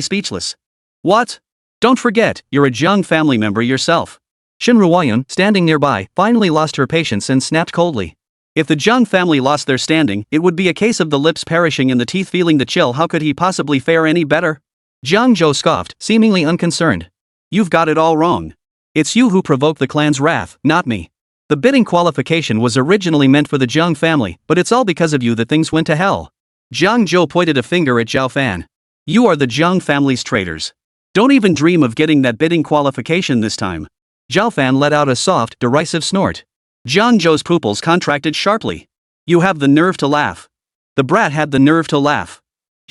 speechless. "What? Don't forget, you're a Jiang family member yourself." Shen Ruoyun, standing nearby, finally lost her patience and snapped coldly. If the Jiang family lost their standing, it would be a case of the lips perishing and the teeth feeling the chill. How could he possibly fare any better? Jiang Zhou scoffed, seemingly unconcerned. "You've got it all wrong. It's you who provoked the clan's wrath, not me. The bidding qualification was originally meant for the Jiang family, but it's all because of you that things went to hell." Jiang Zhou pointed a finger at Zhao Fan. "You are the Jiang family's traitors. Don't even dream of getting that bidding qualification this time." Zhao Fan let out a soft, derisive snort. Jiang Zhou's pupils contracted sharply. "You have the nerve to laugh." The brat had the nerve to laugh.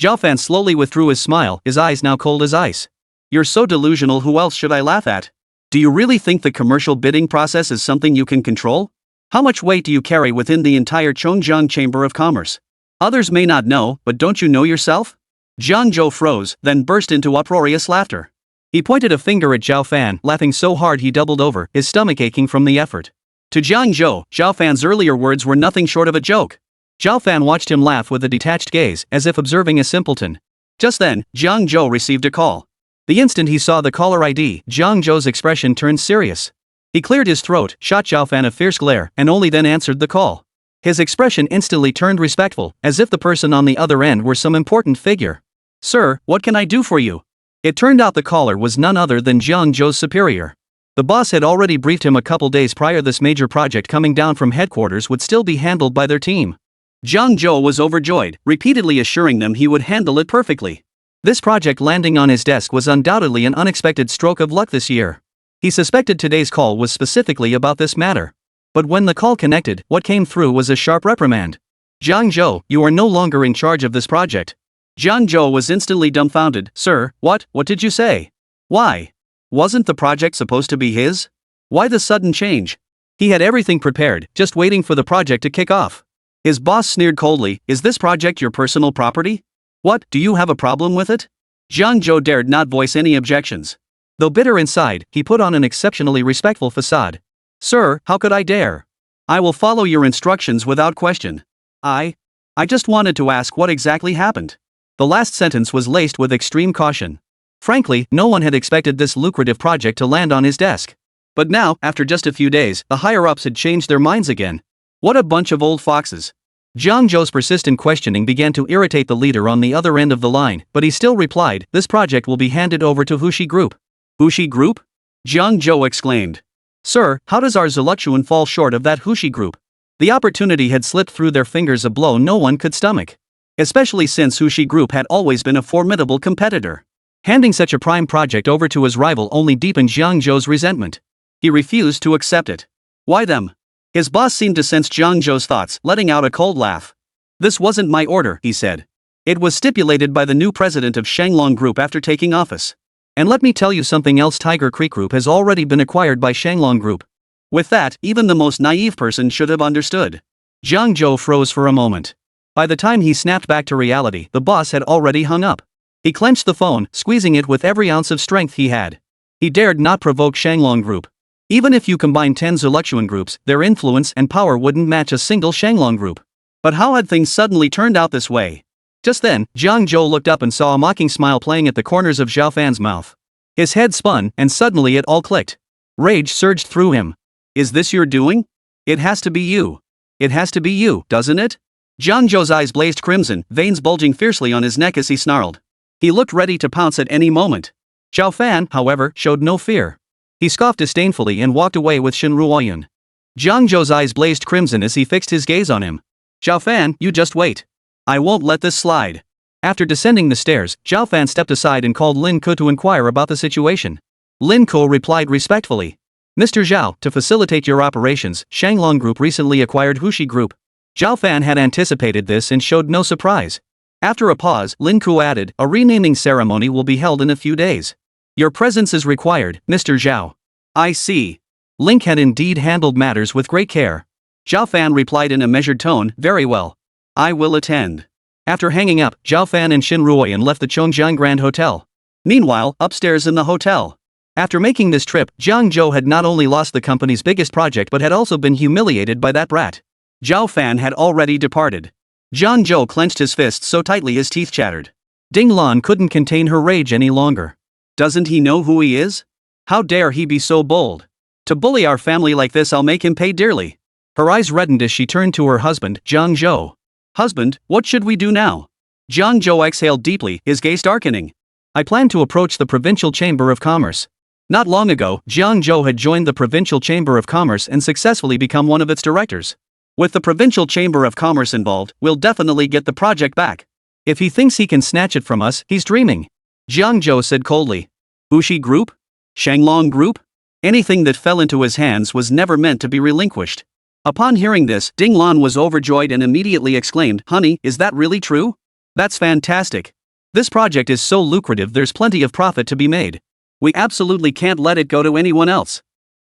Zhao Fan slowly withdrew his smile, his eyes now cold as ice. "You're so delusional, who else should I laugh at? Do you really think the commercial bidding process is something you can control? How much weight do you carry within the entire Chongjiang Chamber of Commerce? Others may not know, but don't you know yourself?" Jiang Zhou froze, then burst into uproarious laughter. He pointed a finger at Zhao Fan, laughing so hard he doubled over, his stomach aching from the effort. To Jiang Zhou, Zhao Fan's earlier words were nothing short of a joke. Zhao Fan watched him laugh with a detached gaze, as if observing a simpleton. Just then, Jiang Zhou received a call. The instant he saw the caller ID, Jiang Zhou's expression turned serious. He cleared his throat, shot Zhao Fan a fierce glare, and only then answered the call. His expression instantly turned respectful, as if the person on the other end were some important figure. "Sir, what can I do for you?" It turned out the caller was none other than Jiang Zhou's superior. The boss had already briefed him a couple days prior this major project coming down from headquarters would still be handled by their team. Jiang Zhou was overjoyed, repeatedly assuring them he would handle it perfectly. This project landing on his desk was undoubtedly an unexpected stroke of luck this year. He suspected today's call was specifically about this matter. But when the call connected, what came through was a sharp reprimand. "Jiang Zhou, you are no longer in charge of this project." Jiang Zhou was instantly dumbfounded. "Sir, what did you say? Why? Wasn't the project supposed to be his? Why the sudden change?" He had everything prepared, just waiting for the project to kick off. His boss sneered coldly, "Is this project your personal property? What, do you have a problem with it?" Jiang Zhou dared not voice any objections. Though bitter inside, he put on an exceptionally respectful facade. "Sir, how could I dare? I will follow your instructions without question. I just wanted to ask what exactly happened." The last sentence was laced with extreme caution. Frankly, no one had expected this lucrative project to land on his desk. But now, after just a few days, the higher-ups had changed their minds again. What a bunch of old foxes. Zhang Zhou's persistent questioning began to irritate the leader on the other end of the line, but he still replied, "This project will be handed over to Hushi Group." Hushi Group? Zhang Zhou exclaimed. "Sir, how does our Zuluchuan fall short of that Hushi Group?" The opportunity had slipped through their fingers, a blow no one could stomach. Especially since Hushi Group had always been a formidable competitor. Handing such a prime project over to his rival only deepened Zhang Zhou's resentment. He refused to accept it. Why them? His boss seemed to sense Zhang Zhou's thoughts, letting out a cold laugh. "This wasn't my order," he said. "It was stipulated by the new president of Shanglong Group after taking office. And let me tell you something else, Tiger Creek Group has already been acquired by Shanglong Group." With that, even the most naive person should have understood. Zhang Zhou froze for a moment. By the time he snapped back to reality, the boss had already hung up. He clenched the phone, squeezing it with every ounce of strength he had. He dared not provoke Shanglong Group. Even if you combine 10 Zuluchuan groups, their influence and power wouldn't match a single Shanglong Group. But how had things suddenly turned out this way? Just then, Zhang Zhou looked up and saw a mocking smile playing at the corners of Zhao Fan's mouth. His head spun, and suddenly it all clicked. Rage surged through him. "Is this your doing? It has to be you. It has to be you, doesn't it?" Zhang Zhou's eyes blazed crimson, veins bulging fiercely on his neck as he snarled. He looked ready to pounce at any moment. Zhao Fan, however, showed no fear. He scoffed disdainfully and walked away with Shen Ruoyun. Zhang Zhou's eyes blazed crimson as he fixed his gaze on him. "Zhao Fan, you just wait. I won't let this slide." After descending the stairs, Zhao Fan stepped aside and called Lin Ke to inquire about the situation. Lin Ke replied respectfully. "Mr. Zhao, to facilitate your operations, Shanglong Group recently acquired Hushi Group." Zhao Fan had anticipated this and showed no surprise. After a pause, Lin Ke added, "A renaming ceremony will be held in a few days. Your presence is required, Mr. Zhao." "I see." Link had indeed handled matters with great care. Zhao Fan replied in a measured tone, "Very well. I will attend." After hanging up, Zhao Fan and Shen Ruoyun left the Chongjiang Grand Hotel. Meanwhile, upstairs in the hotel. After making this trip, Zhang Zhou had not only lost the company's biggest project but had also been humiliated by that brat. Zhao Fan had already departed. Zhang Zhou clenched his fists so tightly his teeth chattered. Ding Lan couldn't contain her rage any longer. Doesn't he know who he is? How dare he be so bold? To bully our family like this, I'll make him pay dearly. Her eyes reddened as she turned to her husband, Zhang Zhou. "Husband, what should we do now?" Zhang Zhou exhaled deeply, his gaze darkening. "I plan to approach the Provincial Chamber of Commerce." Not long ago, Zhang Zhou had joined the Provincial Chamber of Commerce and successfully become one of its directors. With the Provincial Chamber of Commerce involved, we'll definitely get the project back. If he thinks he can snatch it from us, he's dreaming. Zhang Zhou said coldly. Hushi Group? Shanglong Group? Anything that fell into his hands was never meant to be relinquished. Upon hearing this, Ding Lan was overjoyed and immediately exclaimed, "Honey, is that really true? That's fantastic. This project is so lucrative, there's plenty of profit to be made. We absolutely can't let it go to anyone else."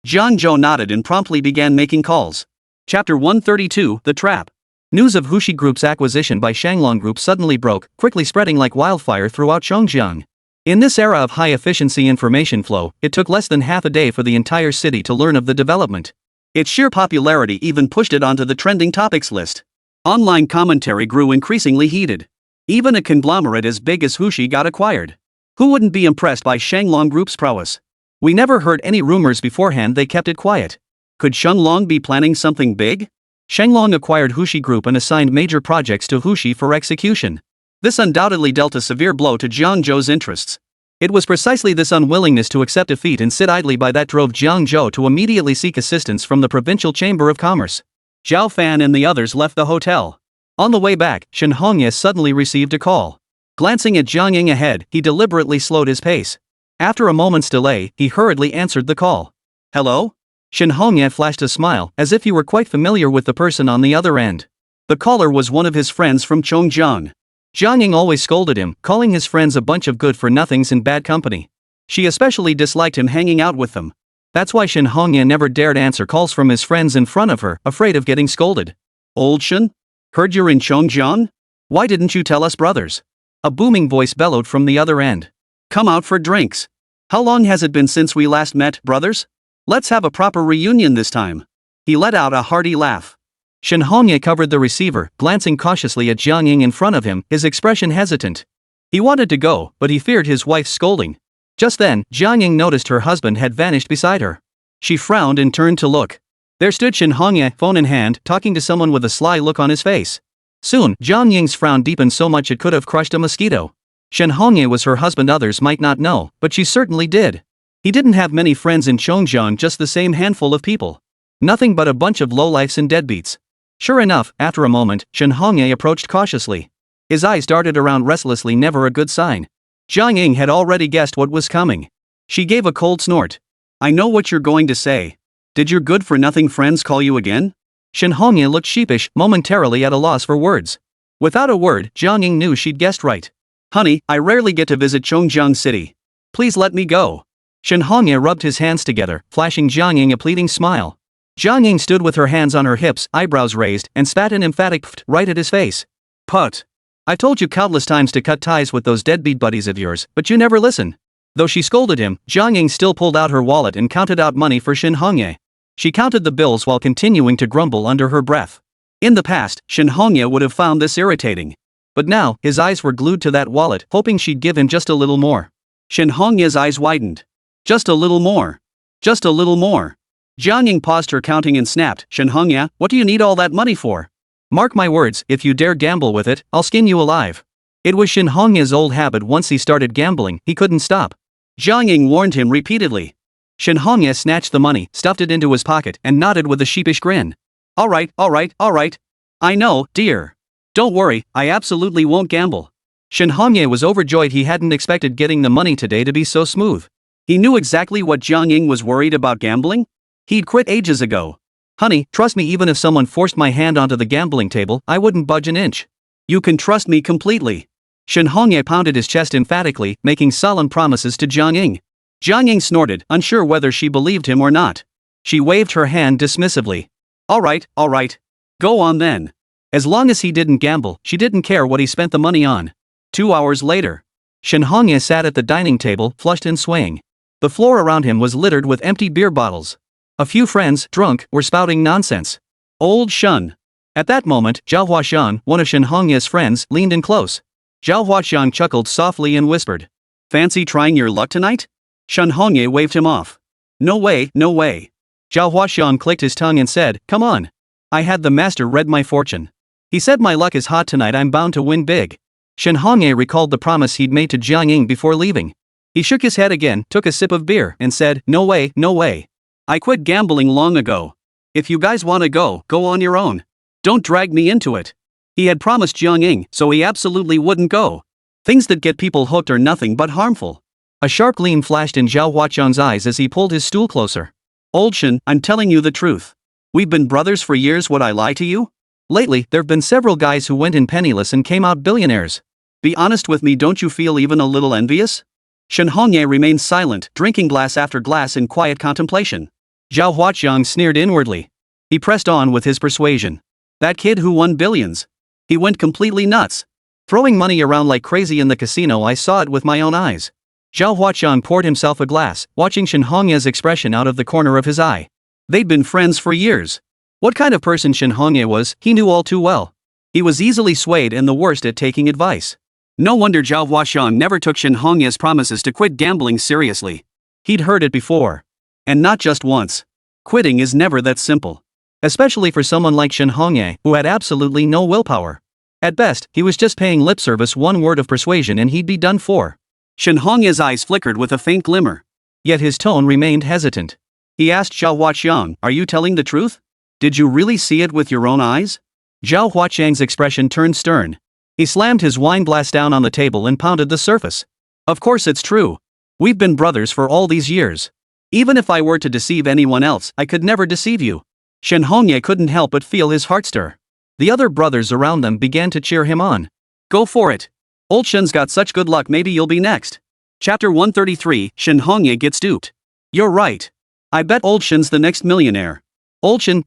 Zhang Zhou nodded and promptly began making calls. Chapter 132, The Trap. News of Hushi Group's acquisition by Shanglong Group suddenly broke, quickly spreading like wildfire throughout Chongjiang. In this era of high-efficiency information flow, it took less than half a day for the entire city to learn of the development. Its sheer popularity even pushed it onto the trending topics list. Online commentary grew increasingly heated. Even a conglomerate as big as Hushi got acquired. Who wouldn't be impressed by Shanglong Group's prowess? We never heard any rumors beforehand, they kept it quiet. Could Shanglong be planning something big? Shanglong acquired Hushi Group and assigned major projects to Hushi for execution. This undoubtedly dealt a severe blow to Zhang Zhou's interests. It was precisely this unwillingness to accept defeat and sit idly by that drove Zhang Zhou to immediately seek assistance from the Provincial Chamber of Commerce. Zhao Fan and the others left the hotel. On the way back, Shen Hongye suddenly received a call. Glancing at Zhang Ying ahead, he deliberately slowed his pace. After a moment's delay, he hurriedly answered the call. "Hello?" Shen Hongye flashed a smile, as if he were quite familiar with the person on the other end. The caller was one of his friends from Chongjiang. Zhang Ying always scolded him, calling his friends a bunch of good-for-nothings in bad company. She especially disliked him hanging out with them. That's why Shen Hongye never dared answer calls from his friends in front of her, afraid of getting scolded. "Old Shen? Heard you're in Chongjiang? Why didn't you tell us, brothers?" A booming voice bellowed from the other end. "Come out for drinks. How long has it been since we last met, brothers? Let's have a proper reunion this time." He let out a hearty laugh. Shen Hongye covered the receiver, glancing cautiously at Zhang Ying in front of him, his expression hesitant. He wanted to go, but he feared his wife's scolding. Just then, Jiang Ying noticed her husband had vanished beside her. She frowned and turned to look. There stood Shen Hongye, phone in hand, talking to someone with a sly look on his face. Soon, Jiang Ying's frown deepened so much it could have crushed a mosquito. Shen Hongye was her husband. Others might not know, but she certainly did. He didn't have many friends in Chongjiang, just the same handful of people. Nothing but a bunch of lowlifes and deadbeats. Sure enough, after a moment, Shen Hongye approached cautiously. His eyes darted around restlessly, never a good sign. Jiang Ying had already guessed what was coming. She gave a cold snort. I know what you're going to say. Did your good-for-nothing friends call you again? Shen Hongye looked sheepish, momentarily at a loss for words. Without a word, Jiang Ying knew she'd guessed right. Honey, I rarely get to visit Dongyuan City. Please let me go. Shen Hongye rubbed his hands together, flashing Jiang Ying a pleading smile. Jiang Ying stood with her hands on her hips, eyebrows raised, and spat an emphatic pft right at his face. Put. I've told you countless times to cut ties with those deadbeat buddies of yours, but you never listen. Though she scolded him, Jiang Ying still pulled out her wallet and counted out money for Shen Hongye. She counted the bills while continuing to grumble under her breath. In the past, Shen Hongye would have found this irritating. But now, his eyes were glued to that wallet, hoping she'd give him just a little more. Shen Hongye's eyes widened. Just a little more. Just a little more. Jiang Ying paused her counting and snapped, Shen Hongye, what do you need all that money for? Mark my words, if you dare gamble with it, I'll skin you alive. It was Shen Hongye's old habit. Once he started gambling, he couldn't stop. Jiang Ying warned him repeatedly. Shen Hongye snatched the money, stuffed it into his pocket, and nodded with a sheepish grin. All right. I know, dear. Don't worry, I absolutely won't gamble. Shen Hongye was overjoyed. He hadn't expected getting the money today to be so smooth. He knew exactly what Jiang Ying was worried about gambling. He'd quit ages ago. Honey, trust me, even if someone forced my hand onto the gambling table, I wouldn't budge an inch. You can trust me completely. Shen Hongye pounded his chest emphatically, making solemn promises to Jiang Ying. Jiang Ying snorted, unsure whether she believed him or not. She waved her hand dismissively. All right. Go on then. As long as he didn't gamble, she didn't care what he spent the money on. 2 hours later. Shen Hongye sat at the dining table, flushed and swaying. The floor around him was littered with empty beer bottles. A few friends, drunk, were spouting nonsense. Old Shen. At that moment, Zhao Huashan, one of Shen Hongye's friends, leaned in close. Zhao Huashan chuckled softly and whispered. Fancy trying your luck tonight? Shen Hongye waved him off. No way. Zhao Huashan clicked his tongue and said, come on. I had the master read my fortune. He said my luck is hot tonight, I'm bound to win big. Shen Hongye recalled the promise he'd made to Jiang Ying before leaving. He shook his head again, took a sip of beer, and said, no way. I quit gambling long ago. If you guys want to go on your own. Don't drag me into it. He had promised Jiang Ying, so he absolutely wouldn't go. Things that get people hooked are nothing but harmful. A sharp gleam flashed in Zhao Huachan's eyes as he pulled his stool closer. Old Shen, I'm telling you the truth. We've been brothers for years. Would I lie to you? Lately, there've been several guys who went in penniless and came out billionaires. Be honest with me, don't you feel even a little envious? Shen Hongye remained silent, drinking glass after glass in quiet contemplation. Zhao Huachan sneered inwardly. He pressed on with his persuasion. That kid who won billions. He went completely nuts. Throwing money around like crazy in the casino. I saw it with my own eyes. Zhao Huachan poured himself a glass, watching Shen Hongye's expression out of the corner of his eye. They'd been friends for years. What kind of person Shen Hongye was, he knew all too well. He was easily swayed and the worst at taking advice. No wonder Zhao Huashan never took Shen Hongye's promises to quit gambling seriously. He'd heard it before. And not just once. Quitting is never that simple. Especially for someone like Shen Hongye, who had absolutely no willpower. At best, he was just paying lip service. One word of persuasion and he'd be done for. Shen Hongye's eyes flickered with a faint glimmer. Yet his tone remained hesitant. He asked Zhao Huaqiang, are you telling the truth? Did you really see it with your own eyes? Zhao Huaqiang's expression turned stern. He slammed his wine glass down on the table and pounded the surface. Of course it's true. We've been brothers for all these years. Even if I were to deceive anyone else, I could never deceive you. Shen Hongye couldn't help but feel his heart stir. The other brothers around them began to cheer him on. Go for it. Old Shen's got such good luck, maybe you'll be next. Chapter 133, Shen Hongye gets duped. You're right. I bet Old Shen's the next millionaire. Old Shen,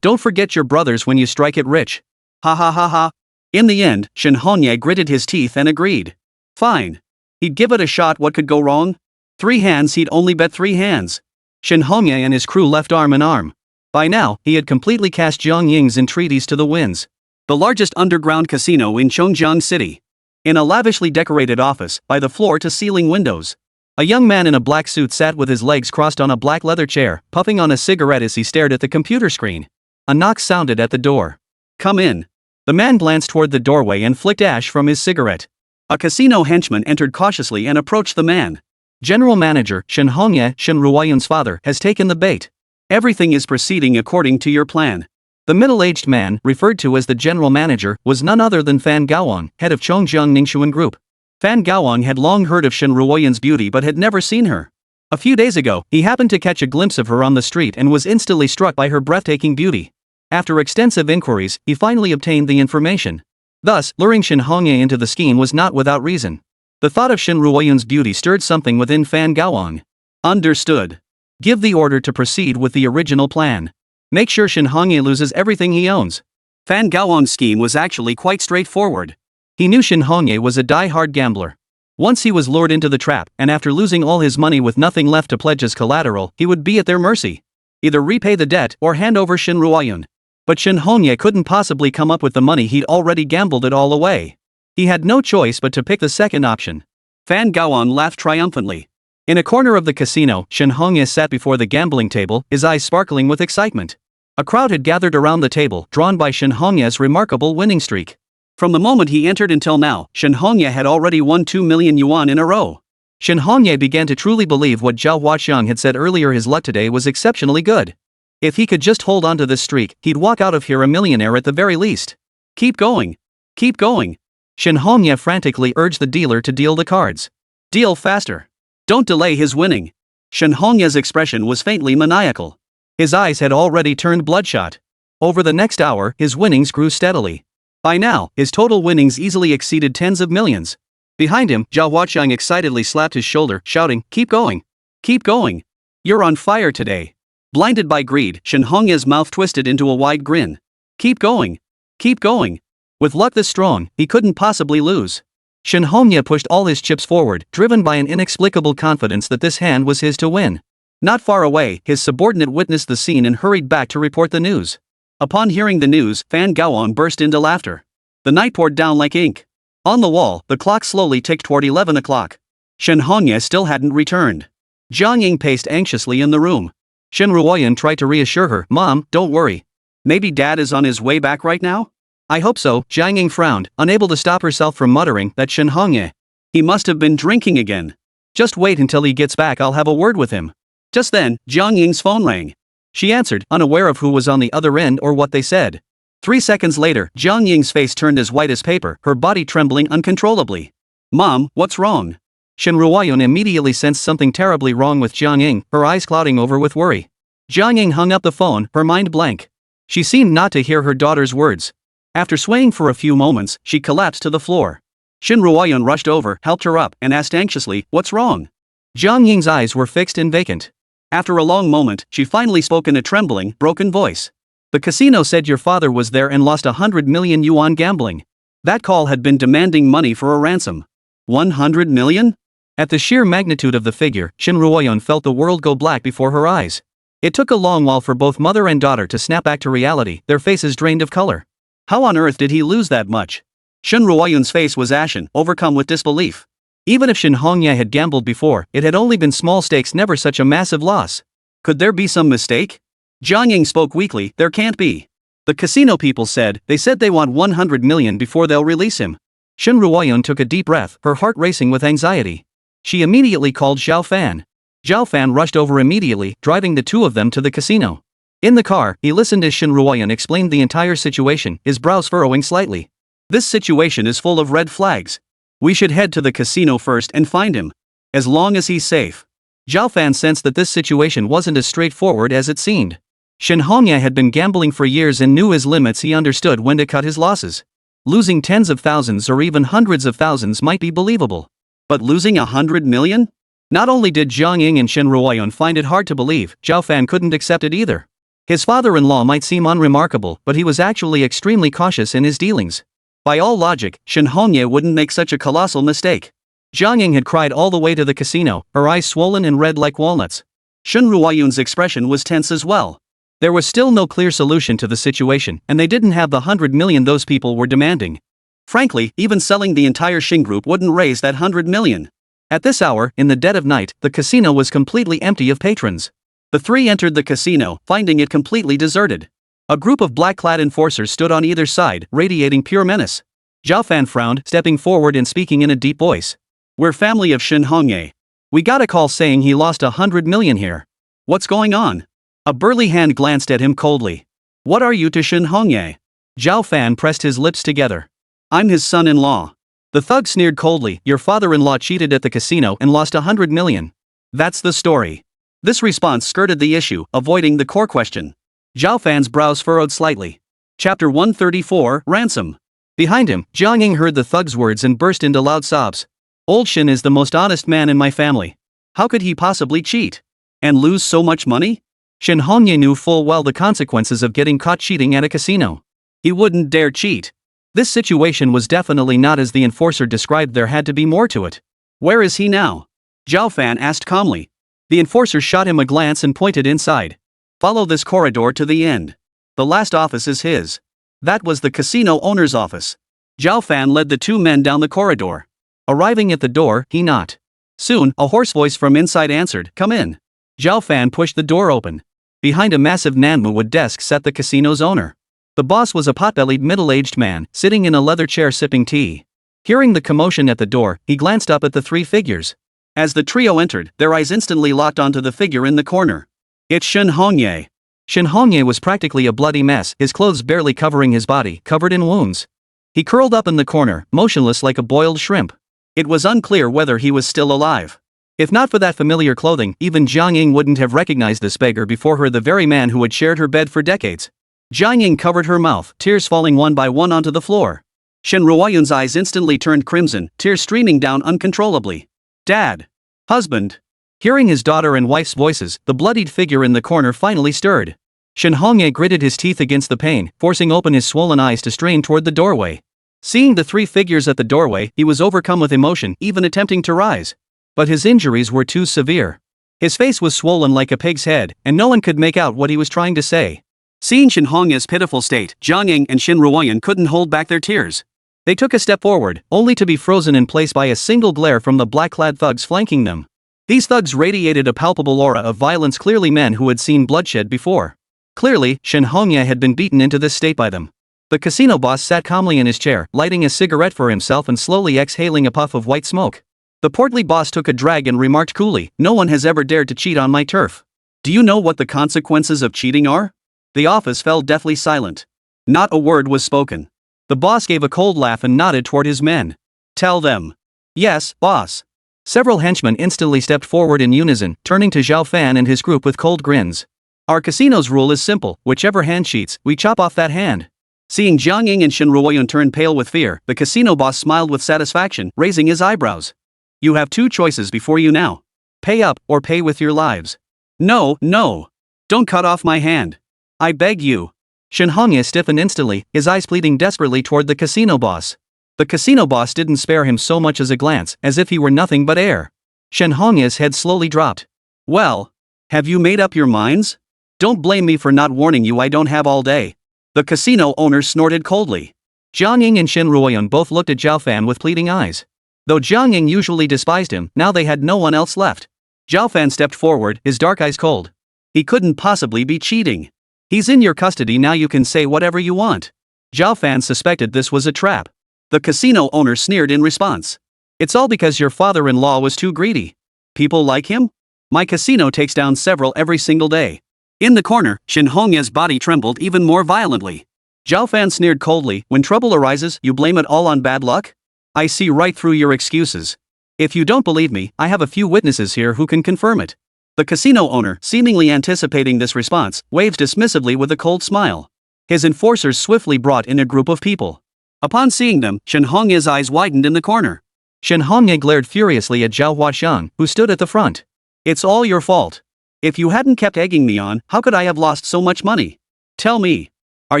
don't forget your brothers when you strike it rich. Ha ha ha ha. In the end, Shen Hongye gritted his teeth and agreed. Fine. He'd give it a shot. What could go wrong? 3 hands. He'd only bet 3 hands. Shen Hongye and his crew left arm in arm. By now, he had completely cast Jiang Ying's entreaties to the winds. The largest underground casino in Dongyuan City. In a lavishly decorated office, by the floor-to-ceiling windows. A young man in a black suit sat with his legs crossed on a black leather chair, puffing on a cigarette as he stared at the computer screen. A knock sounded at the door. "Come in." The man glanced toward the doorway and flicked ash from his cigarette. A casino henchman entered cautiously and approached the man. "General Manager, Shen Hongye, Shen Ruoyun's father, has taken the bait. Everything is proceeding according to your plan." The middle-aged man, referred to as the general manager, was none other than Fan Gaowang, head of Chongjiang Ningxuan Group. Fan Gaowang had long heard of Shen Ruoyun's beauty but had never seen her. A few days ago, he happened to catch a glimpse of her on the street and was instantly struck by her breathtaking beauty. After extensive inquiries, he finally obtained the information. Thus, luring Shen Hongye into the scheme was not without reason. The thought of Shen Ruoyun's beauty stirred something within Fan Gaowang. "Understood. Give the order to proceed with the original plan. Make sure Shen Hongye loses everything he owns." Fan Gaowang's scheme was actually quite straightforward. He knew Shen Hongye was a die-hard gambler. Once he was lured into the trap, and after losing all his money with nothing left to pledge as collateral, he would be at their mercy. Either repay the debt or hand over Shen Ruoyun. But Shen Hongye couldn't possibly come up with the money, he'd already gambled it all away. He had no choice but to pick the second option. Fan Gaowang laughed triumphantly. In a corner of the casino, Shen Hongye sat before the gambling table, his eyes sparkling with excitement. A crowd had gathered around the table, drawn by Shen Hongye's remarkable winning streak. From the moment he entered until now, Shen Hongye had already won 2 million yuan in a row. Shen Hongye began to truly believe what Zhao Huaxiang had said earlier, his luck today was exceptionally good. If he could just hold on to this streak, he'd walk out of here a millionaire at the very least. "Keep going. Keep going." Shen Hongye frantically urged the dealer to deal the cards. "Deal faster. Don't delay his winning." Shen Hongye's expression was faintly maniacal. His eyes had already turned bloodshot. Over the next hour, his winnings grew steadily. By now, his total winnings easily exceeded tens of millions. Behind him, Zhao Huaxiang excitedly slapped his shoulder, shouting, "Keep going. Keep going. You're on fire today." Blinded by greed, Shen Hongye's mouth twisted into a wide grin. "Keep going. Keep going. With luck this strong, he couldn't possibly lose." Shen Hongye pushed all his chips forward, driven by an inexplicable confidence that this hand was his to win. Not far away, his subordinate witnessed the scene and hurried back to report the news. Upon hearing the news, Fan Gaowang burst into laughter. The night poured down like ink. On the wall, the clock slowly ticked toward 11 o'clock. Shen Hongye still hadn't returned. Jiang Ying paced anxiously in the room. Shen Ruoyun tried to reassure her, "Mom, don't worry. Maybe Dad is on his way back right now?" "I hope so." Jiang Ying frowned, unable to stop herself from muttering that Shen Hongye. "He must have been drinking again. Just wait until he gets back, I'll have a word with him." Just then, Jiang Ying's phone rang. She answered, unaware of who was on the other end or what they said. 3 seconds later, Jiang Ying's face turned as white as paper, her body trembling uncontrollably. "Mom, what's wrong?" Shen Ruoyun immediately sensed something terribly wrong with Jiang Ying, her eyes clouding over with worry. Jiang Ying hung up the phone, her mind blank. She seemed not to hear her daughter's words. After swaying for a few moments, she collapsed to the floor. Shen Ruoyun rushed over, helped her up, and asked anxiously, "What's wrong?" Jiang Ying's eyes were fixed and vacant. After a long moment, she finally spoke in a trembling, broken voice. "The casino said your father was there and lost 100 million yuan gambling. That call had been demanding money for a ransom." 100 million? At the sheer magnitude of the figure, Shen Ruoyun felt the world go black before her eyes. It took a long while for both mother and daughter to snap back to reality, their faces drained of color. How on earth did he lose that much? Shen Ruoyun's face was ashen, overcome with disbelief. Even if Shen Hongye had gambled before, it had only been small stakes, never such a massive loss. Could there be some mistake? Jiang Ying spoke weakly, "There can't be. The casino people said they want 100 million before they'll release him." Shen Ruoyun took a deep breath, her heart racing with anxiety. She immediately called Zhao Fan. Zhao Fan rushed over immediately, driving the two of them to the casino. In the car, he listened as Shen Ruoyun explained the entire situation, his brows furrowing slightly. "This situation is full of red flags. We should head to the casino first and find him. As long as he's safe." Zhao Fan sensed that this situation wasn't as straightforward as it seemed. Shen Hongye had been gambling for years and knew his limits. He understood when to cut his losses. Losing tens of thousands or even hundreds of thousands might be believable. But losing 100 million? Not only did Jiang Ying and Shen Ruoyun find it hard to believe, Zhao Fan couldn't accept it either. His father-in-law might seem unremarkable, but he was actually extremely cautious in his dealings. By all logic, Shen Hongye wouldn't make such a colossal mistake. Jiang Ying had cried all the way to the casino, her eyes swollen and red like walnuts. Shen Ruoyun's expression was tense as well. There was still no clear solution to the situation, and they didn't have the 100 million those people were demanding. Frankly, even selling the entire Xing group wouldn't raise that 100 million. At this hour, in the dead of night, the casino was completely empty of patrons. The three entered the casino, finding it completely deserted. A group of black-clad enforcers stood on either side, radiating pure menace. Zhao Fan frowned, stepping forward and speaking in a deep voice. "We're family of Shen Hongye. We got a call saying he lost 100 million here. What's going on?" A burly hand glanced at him coldly. "What are you to Shen Hongye?" Zhao Fan pressed his lips together. "I'm his son-in-law." The thug sneered coldly. "Your father-in-law cheated at the casino and lost 100 million. That's the story." This response skirted the issue, avoiding the core question. Zhao Fan's brows furrowed slightly. Chapter 134, Ransom. Behind him, Jiang Ying heard the thug's words and burst into loud sobs. "Old Shen is the most honest man in my family. How could he possibly cheat? And lose so much money?" Shen Hongye knew full well the consequences of getting caught cheating at a casino. He wouldn't dare cheat. This situation was definitely not as the enforcer described. There had to be more to it. "Where is he now?" Zhao Fan asked calmly. The enforcer shot him a glance and pointed inside. "Follow this corridor to the end. The last office is his." That was the casino owner's office. Zhao Fan led the two men down the corridor. Arriving at the door, he knocked. Soon, a hoarse voice from inside answered, "Come in." Zhao Fan pushed the door open. Behind a massive nanmu wood desk sat the casino's owner. The boss was a pot-bellied middle-aged man, sitting in a leather chair sipping tea. Hearing the commotion at the door, he glanced up at the three figures. As the trio entered, their eyes instantly locked onto the figure in the corner. It's Shen Hongye. Shen Hongye was practically a bloody mess, his clothes barely covering his body, covered in wounds. He curled up in the corner, motionless like a boiled shrimp. It was unclear whether he was still alive. If not for that familiar clothing, even Jiang Ying wouldn't have recognized this beggar before her, the very man who had shared her bed for decades. Jiang Ying covered her mouth, tears falling one by one onto the floor. Shen Ruoyun's eyes instantly turned crimson, tears streaming down uncontrollably. "Dad! Husband!" Hearing his daughter and wife's voices, the bloodied figure in the corner finally stirred. Shen Hongye gritted his teeth against the pain, forcing open his swollen eyes to strain toward the doorway. Seeing the three figures at the doorway, he was overcome with emotion, even attempting to rise. But his injuries were too severe. His face was swollen like a pig's head, and no one could make out what he was trying to say. Seeing Shen Hongye's pitiful state, Jiang Ying and Shen Ruoyun couldn't hold back their tears. They took a step forward, only to be frozen in place by a single glare from the black-clad thugs flanking them. These thugs radiated a palpable aura of violence, clearly men who had seen bloodshed before. Clearly, Shen Hongye had been beaten into this state by them. The casino boss sat calmly in his chair, lighting a cigarette for himself and slowly exhaling a puff of white smoke. The portly boss took a drag and remarked coolly, "No one has ever dared to cheat on my turf. Do you know what the consequences of cheating are?" The office fell deathly silent. Not a word was spoken. The boss gave a cold laugh and nodded toward his men. "Tell them." "Yes, boss." Several henchmen instantly stepped forward in unison, turning to Zhao Fan and his group with cold grins. "Our casino's rule is simple: whichever hand cheats, we chop off that hand." Seeing Jiang Ying and Shen Ruoyun turn pale with fear, the casino boss smiled with satisfaction, raising his eyebrows. "You have two choices before you now. Pay up, or pay with your lives." "No, no. Don't cut off my hand. I beg you." Shen Hongye stiffened instantly, his eyes pleading desperately toward the casino boss. The casino boss didn't spare him so much as a glance, as if he were nothing but air. Shen Hongye's head slowly dropped. "Well, have you made up your minds? Don't blame me for not warning you. I don't have all day." The casino owner snorted coldly. Jiang Ying and Shen Ruoyun both looked at Zhao Fan with pleading eyes. Though Jiang Ying usually despised him, now they had no one else left. Zhao Fan stepped forward, his dark eyes cold. "He couldn't possibly be cheating. He's in your custody now, you can say whatever you want." Zhao Fan suspected this was a trap. The casino owner sneered in response. "It's all because your father-in-law was too greedy. People like him? My casino takes down several every single day." In the corner, Shen Hongye's body trembled even more violently. Zhao Fan sneered coldly, "When trouble arises, you blame it all on bad luck? I see right through your excuses. If you don't believe me, I have a few witnesses here who can confirm it." The casino owner, seemingly anticipating this response, waved dismissively with a cold smile. His enforcers swiftly brought in a group of people. Upon seeing them, Shen Hongye's eyes widened in the corner. Shen Hongye glared furiously at Zhao Huaxiang, who stood at the front. "It's all your fault. If you hadn't kept egging me on, how could I have lost so much money? Tell me. Are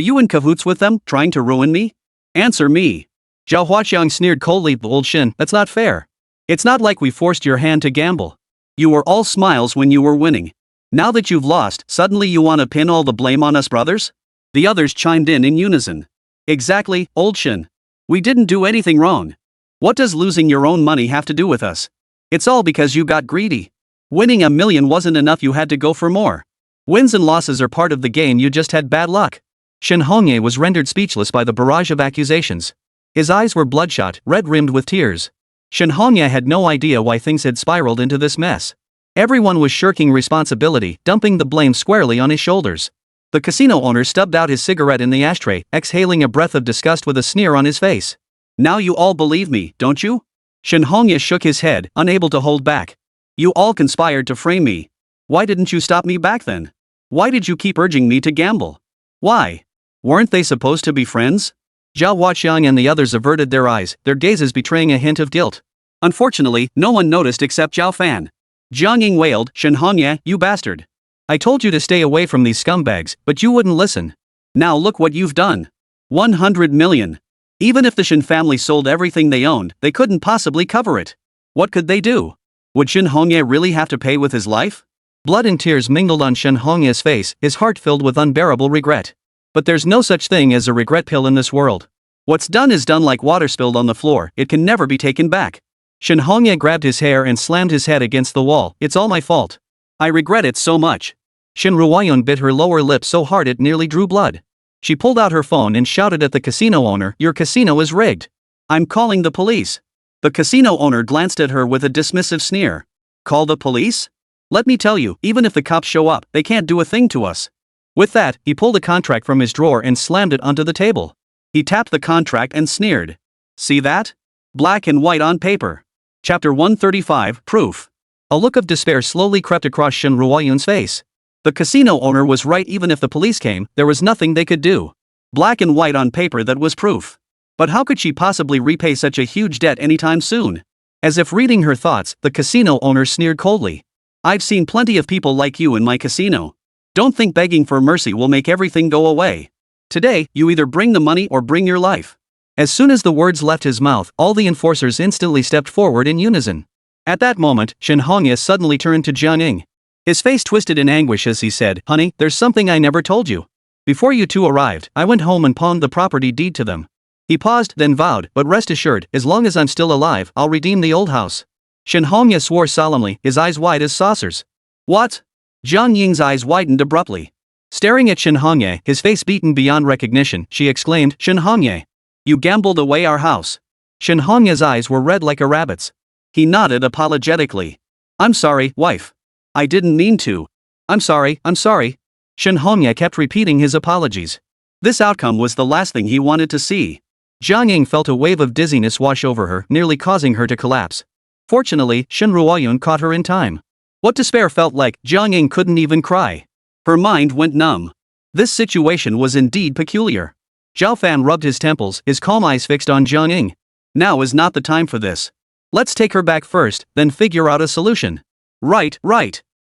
you in cahoots with them, trying to ruin me? Answer me." Zhao Huaxiang sneered coldly, "Old Shen, that's not fair. It's not like we forced your hand to gamble. You were all smiles when you were winning. Now that you've lost, suddenly you want to pin all the blame on us brothers?" The others chimed in unison. "Exactly, Old Shen. We didn't do anything wrong. What does losing your own money have to do with us? It's all because you got greedy. Winning $1 million wasn't enough, you had to go for more. Wins and losses are part of the game, you just had bad luck. Shen Hongye was rendered speechless by the barrage of accusations. His eyes were bloodshot, red-rimmed with tears. Shen Hongye had no idea why things had spiraled into this mess. Everyone was shirking responsibility, dumping the blame squarely on his shoulders. The casino owner stubbed out his cigarette in the ashtray, exhaling a breath of disgust with a sneer on his face. Now you all believe me, don't you? Shen Hongye shook his head, unable to hold back. You all conspired to frame me. Why didn't you stop me back then? Why did you keep urging me to gamble? Why? Weren't they supposed to be friends? Zhao Huaqiang and the others averted their eyes, their gazes betraying a hint of guilt. Unfortunately, no one noticed except Zhao Fan. Jiang Ying wailed, Shen Hongye, you bastard. I told you to stay away from these scumbags, but you wouldn't listen. Now look what you've done. 100 million. Even if the Shen family sold everything they owned, they couldn't possibly cover it. What could they do? Would Shen Hongye really have to pay with his life? Blood and tears mingled on Shen Hongye's face, his heart filled with unbearable regret. But there's no such thing as a regret pill in this world. What's done is done, like water spilled on the floor, it can never be taken back. Shen Hongye grabbed his hair and slammed his head against the wall. It's all my fault. I regret it so much. Shen Ruoyun bit her lower lip so hard it nearly drew blood. She pulled out her phone and shouted at the casino owner, your casino is rigged. I'm calling the police. The casino owner glanced at her with a dismissive sneer. Call the police? Let me tell you, even if the cops show up, they can't do a thing to us. With that, he pulled a contract from his drawer and slammed it onto the table. He tapped the contract and sneered. See that? Black and white on paper. Chapter 135, Proof. A look of despair slowly crept across Shen Ruoyun's face. The casino owner was right, even if the police came, there was nothing they could do. Black and white on paper, that was proof. But how could she possibly repay such a huge debt anytime soon? As if reading her thoughts, the casino owner sneered coldly. I've seen plenty of people like you in my casino. Don't think begging for mercy will make everything go away. Today, you either bring the money or bring your life. As soon as the words left his mouth, all the enforcers instantly stepped forward in unison. At that moment, Shen Hongye suddenly turned to Jiang Ying. His face twisted in anguish as he said, honey, there's something I never told you. Before you two arrived, I went home and pawned the property deed to them. He paused, then vowed, but rest assured, as long as I'm still alive, I'll redeem the old house. Shen Hongye swore solemnly, his eyes wide as saucers. What? Jiang Ying's eyes widened abruptly. Staring at Shen Hongye, his face beaten beyond recognition, she exclaimed, Shen Hongye. You gambled away our house. Shen Hongye's eyes were red like a rabbit's. He nodded apologetically. I'm sorry, wife. I didn't mean to. I'm sorry. Shen Hongye kept repeating his apologies. This outcome was the last thing he wanted to see. Jiang Ying felt a wave of dizziness wash over her, nearly causing her to collapse. Fortunately, Shen Ruoyun caught her in time. What despair felt like, Jiang Ying couldn't even cry. Her mind went numb. This situation was indeed peculiar. Zhao Fan rubbed his temples, his calm eyes fixed on Jiang Ying. Now is not the time for this. Let's take her back first, then figure out a solution. Right.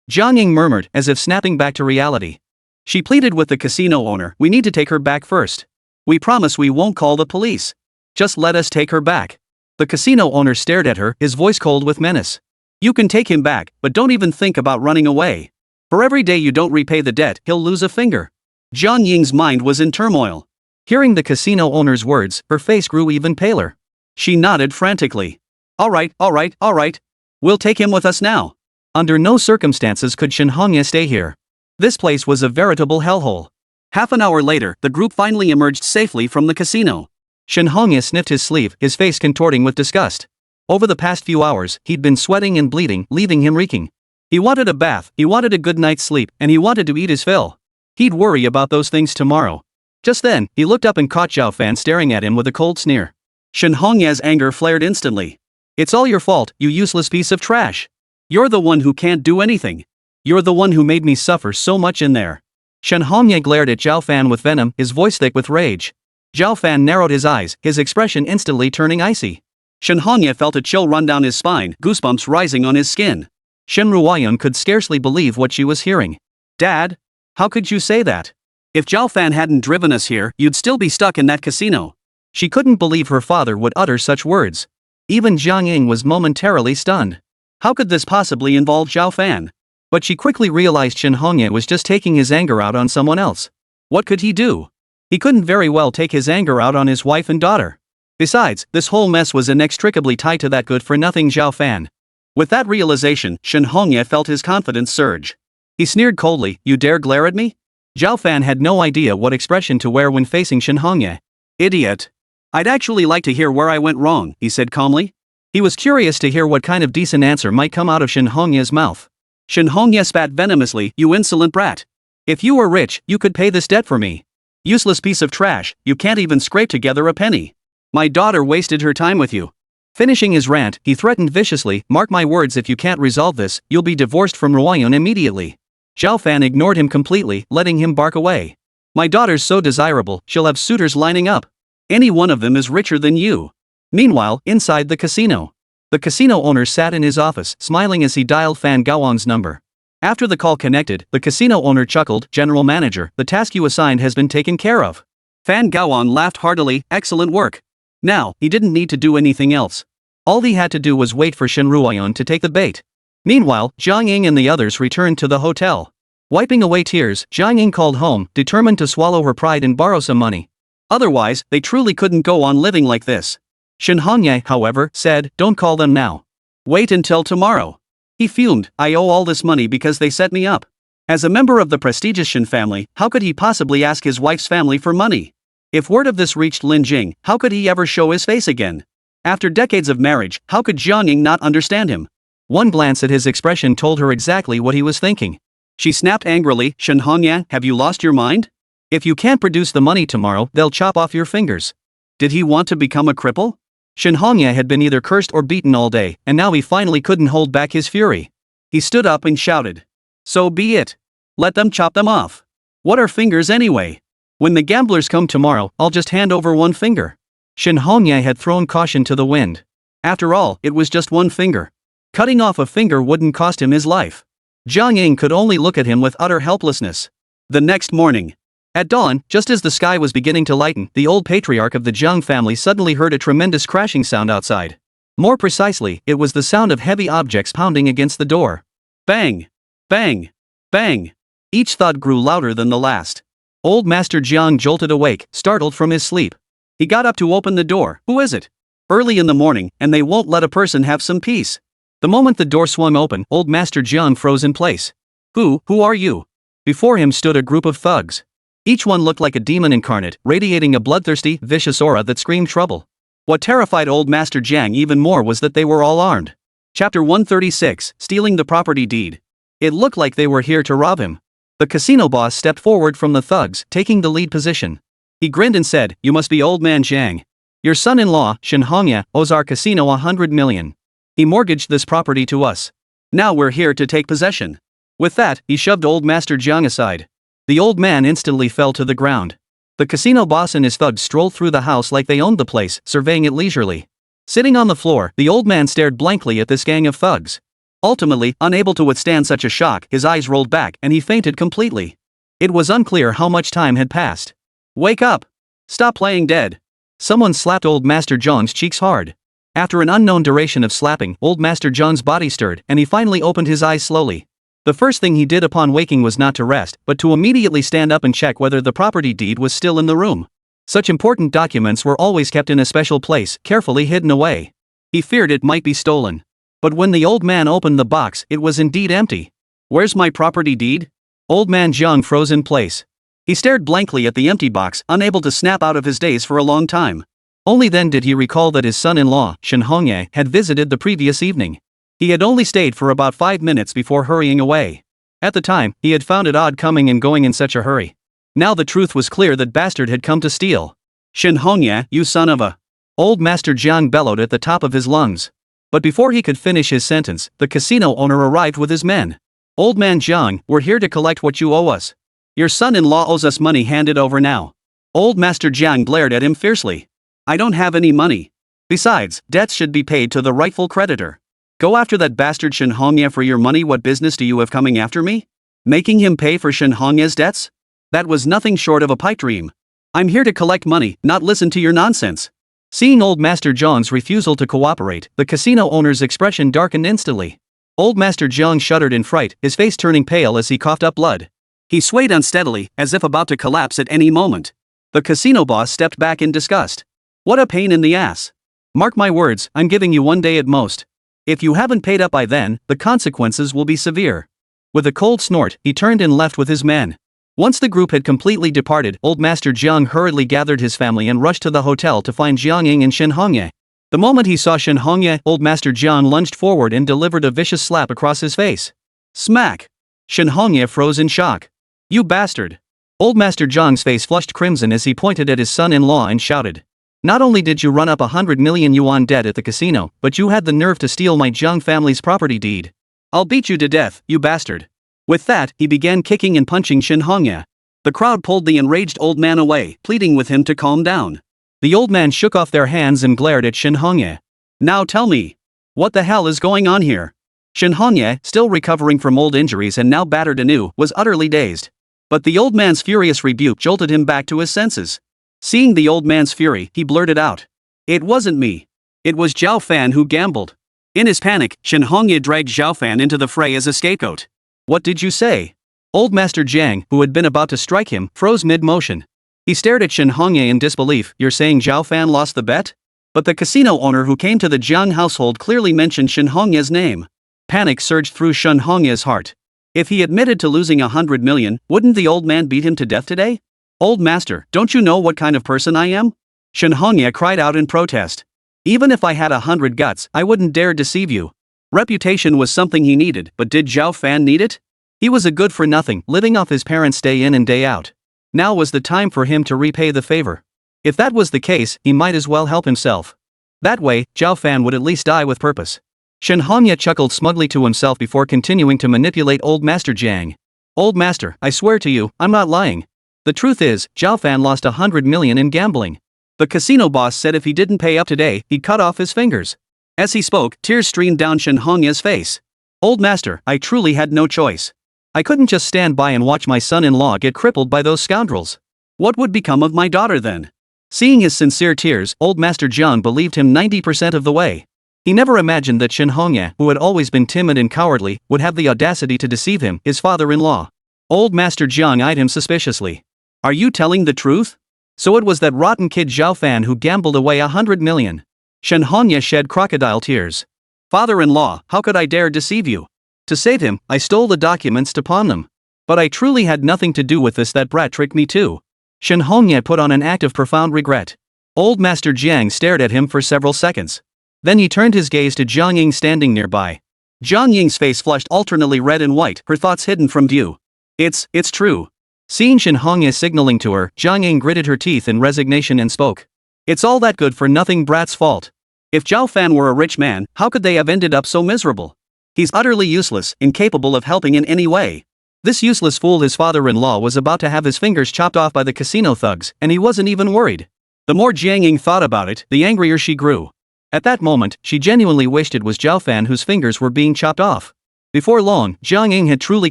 Jiang Ying murmured, as if snapping back to reality. She pleaded with the casino owner, we need to take her back first. We promise we won't call the police. Just let us take her back. The casino owner stared at her, his voice cold with menace. You can take him back, but don't even think about running away. For every day you don't repay the debt, he'll lose a finger. Jiang Ying's mind was in turmoil. Hearing the casino owner's words, her face grew even paler. She nodded frantically. All right. We'll take him with us now. Under no circumstances could Shen Hongye stay here. This place was a veritable hellhole. Half an hour later, the group finally emerged safely from the casino. Shen Hongye sniffed his sleeve, his face contorting with disgust. Over the past few hours, he'd been sweating and bleeding, leaving him reeking. He wanted a bath, he wanted a good night's sleep, and he wanted to eat his fill. He'd worry about those things tomorrow. Just then, he looked up and caught Zhao Fan staring at him with a cold sneer. Shen Hongye's anger flared instantly. It's all your fault, you useless piece of trash. You're the one who can't do anything. You're the one who made me suffer so much in there. Shen Hongye glared at Zhao Fan with venom, his voice thick with rage. Zhao Fan narrowed his eyes, his expression instantly turning icy. Shen Hongye felt a chill run down his spine, goosebumps rising on his skin. Shen Ruoyun could scarcely believe what she was hearing. Dad? How could you say that? If Zhao Fan hadn't driven us here, you'd still be stuck in that casino. She couldn't believe her father would utter such words. Even Jiang Ying was momentarily stunned. How could this possibly involve Zhao Fan? But she quickly realized Shen Hongye was just taking his anger out on someone else. What could he do? He couldn't very well take his anger out on his wife and daughter. Besides, this whole mess was inextricably tied to that good-for-nothing Zhao Fan. With that realization, Shen Hongye felt his confidence surge. He sneered coldly, "You dare glare at me?" Zhao Fan had no idea what expression to wear when facing Shen Hongye. "Idiot. I'd actually like to hear where I went wrong," he said calmly. He was curious to hear what kind of decent answer might come out of Shen Hongye's mouth. Shen Hongye spat venomously, "You insolent brat. If you were rich, you could pay this debt for me. Useless piece of trash, you can't even scrape together a penny. My daughter wasted her time with you." Finishing his rant, he threatened viciously, "Mark my words, if you can't resolve this, you'll be divorced from Ruoyun immediately." Zhao Fan ignored him completely, letting him bark away. "My daughter's so desirable, she'll have suitors lining up. Any one of them is richer than you." Meanwhile, inside the casino. The casino owner sat in his office, smiling as he dialed Fan Gaowang's number. After the call connected, the casino owner chuckled, "General Manager, the task you assigned has been taken care of." Fan Gaowang laughed heartily, "Excellent work." Now, he didn't need to do anything else. All he had to do was wait for Shen Ruoyun to take the bait. Meanwhile, Jiang Ying and the others returned to the hotel. Wiping away tears, Jiang Ying called home, determined to swallow her pride and borrow some money. Otherwise, they truly couldn't go on living like this. Shen Hongye, however, said, "Don't call them now. Wait until tomorrow." He fumed, "I owe all this money because they set me up. As a member of the prestigious Shen family, how could he possibly ask his wife's family for money? If word of this reached Lin Jing, how could he ever show his face again? After decades of marriage, how could Jiang Ying not understand him?" One glance at his expression told her exactly what he was thinking. She snapped angrily, "Shen Hongye, have you lost your mind? If you can't produce the money tomorrow, they'll chop off your fingers." Did he want to become a cripple? Shen Hongye had been either cursed or beaten all day, and now he finally couldn't hold back his fury. He stood up and shouted, "So be it. Let them chop them off. What are fingers anyway? When the gamblers come tomorrow, I'll just hand over one finger." Shen Hongye had thrown caution to the wind. After all, it was just one finger. Cutting off a finger wouldn't cost him his life. Jiang Ying could only look at him with utter helplessness. The next morning. At dawn, just as the sky was beginning to lighten, the old patriarch of the Jiang family suddenly heard a tremendous crashing sound outside. More precisely, it was the sound of heavy objects pounding against the door. Bang! Bang! Bang! Each thud grew louder than the last. Old Master Jiang jolted awake, startled from his sleep. He got up to open the door. Who is it? Early in the morning, and they won't let a person have some peace. The moment the door swung open, old Master Jiang froze in place. Who are you?" Before him stood a group of thugs. Each one looked like a demon incarnate, radiating a bloodthirsty, vicious aura that screamed trouble. What terrified old Master Jiang even more was that they were all armed. Chapter 136, Stealing the Property Deed. It looked like they were here to rob him. The casino boss stepped forward from the thugs, taking the lead position. He grinned and said, "You must be old man Jiang. Your son-in-law, Shen Hongye, owes our casino 100 million. He mortgaged this property to us. Now we're here to take possession." With that, he shoved old Master Jiang aside. The old man instantly fell to the ground. The casino boss and his thugs strolled through the house like they owned the place, surveying it leisurely. Sitting on the floor, the old man stared blankly at this gang of thugs. Ultimately, unable to withstand such a shock, his eyes rolled back and he fainted completely. It was unclear how much time had passed. "Wake up! Stop playing dead!" Someone slapped old Master Jiang's cheeks hard. After an unknown duration of slapping, old Master Jiang's body stirred and he finally opened his eyes slowly. The first thing he did upon waking was not to rest, but to immediately stand up and check whether the property deed was still in the room. Such important documents were always kept in a special place, carefully hidden away. He feared it might be stolen. But when the old man opened the box, it was indeed empty. "Where's my property deed?" Old man Jiang froze in place. He stared blankly at the empty box, unable to snap out of his daze for a long time. Only then did he recall that his son-in-law, Shen Hongye, had visited the previous evening. He had only stayed for about 5 minutes before hurrying away. At the time, he had found it odd coming and going in such a hurry. Now the truth was clear, that bastard had come to steal. "Shen Hongye, you son of a..." Old Master Jiang bellowed at the top of his lungs. But before he could finish his sentence, the casino owner arrived with his men. "Old man Jiang, we're here to collect what you owe us. Your son-in-law owes us money, hand it over now." Old Master Jiang glared at him fiercely. "I don't have any money. Besides, debts should be paid to the rightful creditor. Go after that bastard Shen Hongye for your money. What business do you have coming after me? Making him pay for Shen Hongye's debts? That was nothing short of a pipe dream. I'm here to collect money, not listen to your nonsense." Seeing old Master Jiang's refusal to cooperate, the casino owner's expression darkened instantly. Old Master Jiang shuddered in fright, his face turning pale as he coughed up blood. He swayed unsteadily, as if about to collapse at any moment. The casino boss stepped back in disgust. "What a pain in the ass. Mark my words, I'm giving you 1 day at most. If you haven't paid up by then, the consequences will be severe. With a cold snort, he turned and left with his men. Once the group had completely departed, Old Master Jiang hurriedly gathered his family and rushed to the hotel to find Jiang Ying and Shen Hongye. The moment he saw Shen Hongye, Old Master Jiang lunged forward and delivered a vicious slap across his face. Smack! Shen Hongye froze in shock. You bastard! Old Master Jiang's face flushed crimson as he pointed at his son-in-law and shouted. Not only did you run up 100 million yuan debt at the casino, but you had the nerve to steal my Jiang family's property deed. I'll beat you to death, you bastard! With that, he began kicking and punching Shen Hongye. The crowd pulled the enraged old man away, pleading with him to calm down. The old man shook off their hands and glared at Shen Hongye. Now tell me, what the hell is going on here? Shen Hongye, still recovering from old injuries and now battered anew, was utterly dazed. But the old man's furious rebuke jolted him back to his senses. Seeing the old man's fury, he blurted out. It wasn't me. It was Zhao Fan who gambled. In his panic, Shen Hongye dragged Zhao Fan into the fray as a scapegoat. What did you say? Old Master Jiang, who had been about to strike him, froze mid-motion. He stared at Shen Hongye in disbelief. You're saying Zhao Fan lost the bet? But the casino owner who came to the Jiang household clearly mentioned Shen Hongye's name. Panic surged through Shen Hongye's heart. If he admitted to losing 100 million, wouldn't the old man beat him to death today? Old master, don't you know what kind of person I am? Shen Hongye cried out in protest. Even if I had 100 guts, I wouldn't dare deceive you. Reputation was something he needed, but did Zhao Fan need it? He was a good-for-nothing, living off his parents day in and day out. Now was the time for him to repay the favor. If that was the case, he might as well help himself. That way, Zhao Fan would at least die with purpose. Shen Hongye chuckled smugly to himself before continuing to manipulate Old Master Jiang. Old Master, I swear to you, I'm not lying. The truth is, Zhao Fan lost 100 million in gambling. The casino boss said if he didn't pay up today, he'd cut off his fingers. As he spoke, tears streamed down Shen Hongye's face. Old Master, I truly had no choice. I couldn't just stand by and watch my son-in-law get crippled by those scoundrels. What would become of my daughter then? Seeing his sincere tears, Old Master Jiang believed him 90% of the way. He never imagined that Shen Hongye, who had always been timid and cowardly, would have the audacity to deceive him, his father-in-law. Old Master Jiang eyed him suspiciously. Are you telling the truth? So it was that rotten kid Zhao Fan who gambled away 100 million. Shen Hongye shed crocodile tears. Father-in-law, how could I dare deceive you? To save him, I stole the documents to pawn them. But I truly had nothing to do with this. That brat tricked me too. Shen Hongye put on an act of profound regret. Old Master Jiang stared at him for several seconds. Then he turned his gaze to Jiang Ying standing nearby. Jiang Ying's face flushed alternately red and white, her thoughts hidden from view. It's true. Seeing Shen Hongye signaling to her, Jiang Ying gritted her teeth in resignation and spoke. It's all that good-for-nothing brat's fault. If Zhao Fan were a rich man, how could they have ended up so miserable? He's utterly useless, incapable of helping in any way. This useless fool, his father-in-law, was about to have his fingers chopped off by the casino thugs, and he wasn't even worried. The more Jiang Ying thought about it, the angrier she grew. At that moment, she genuinely wished it was Zhao Fan whose fingers were being chopped off. Before long, Jiang Ying had truly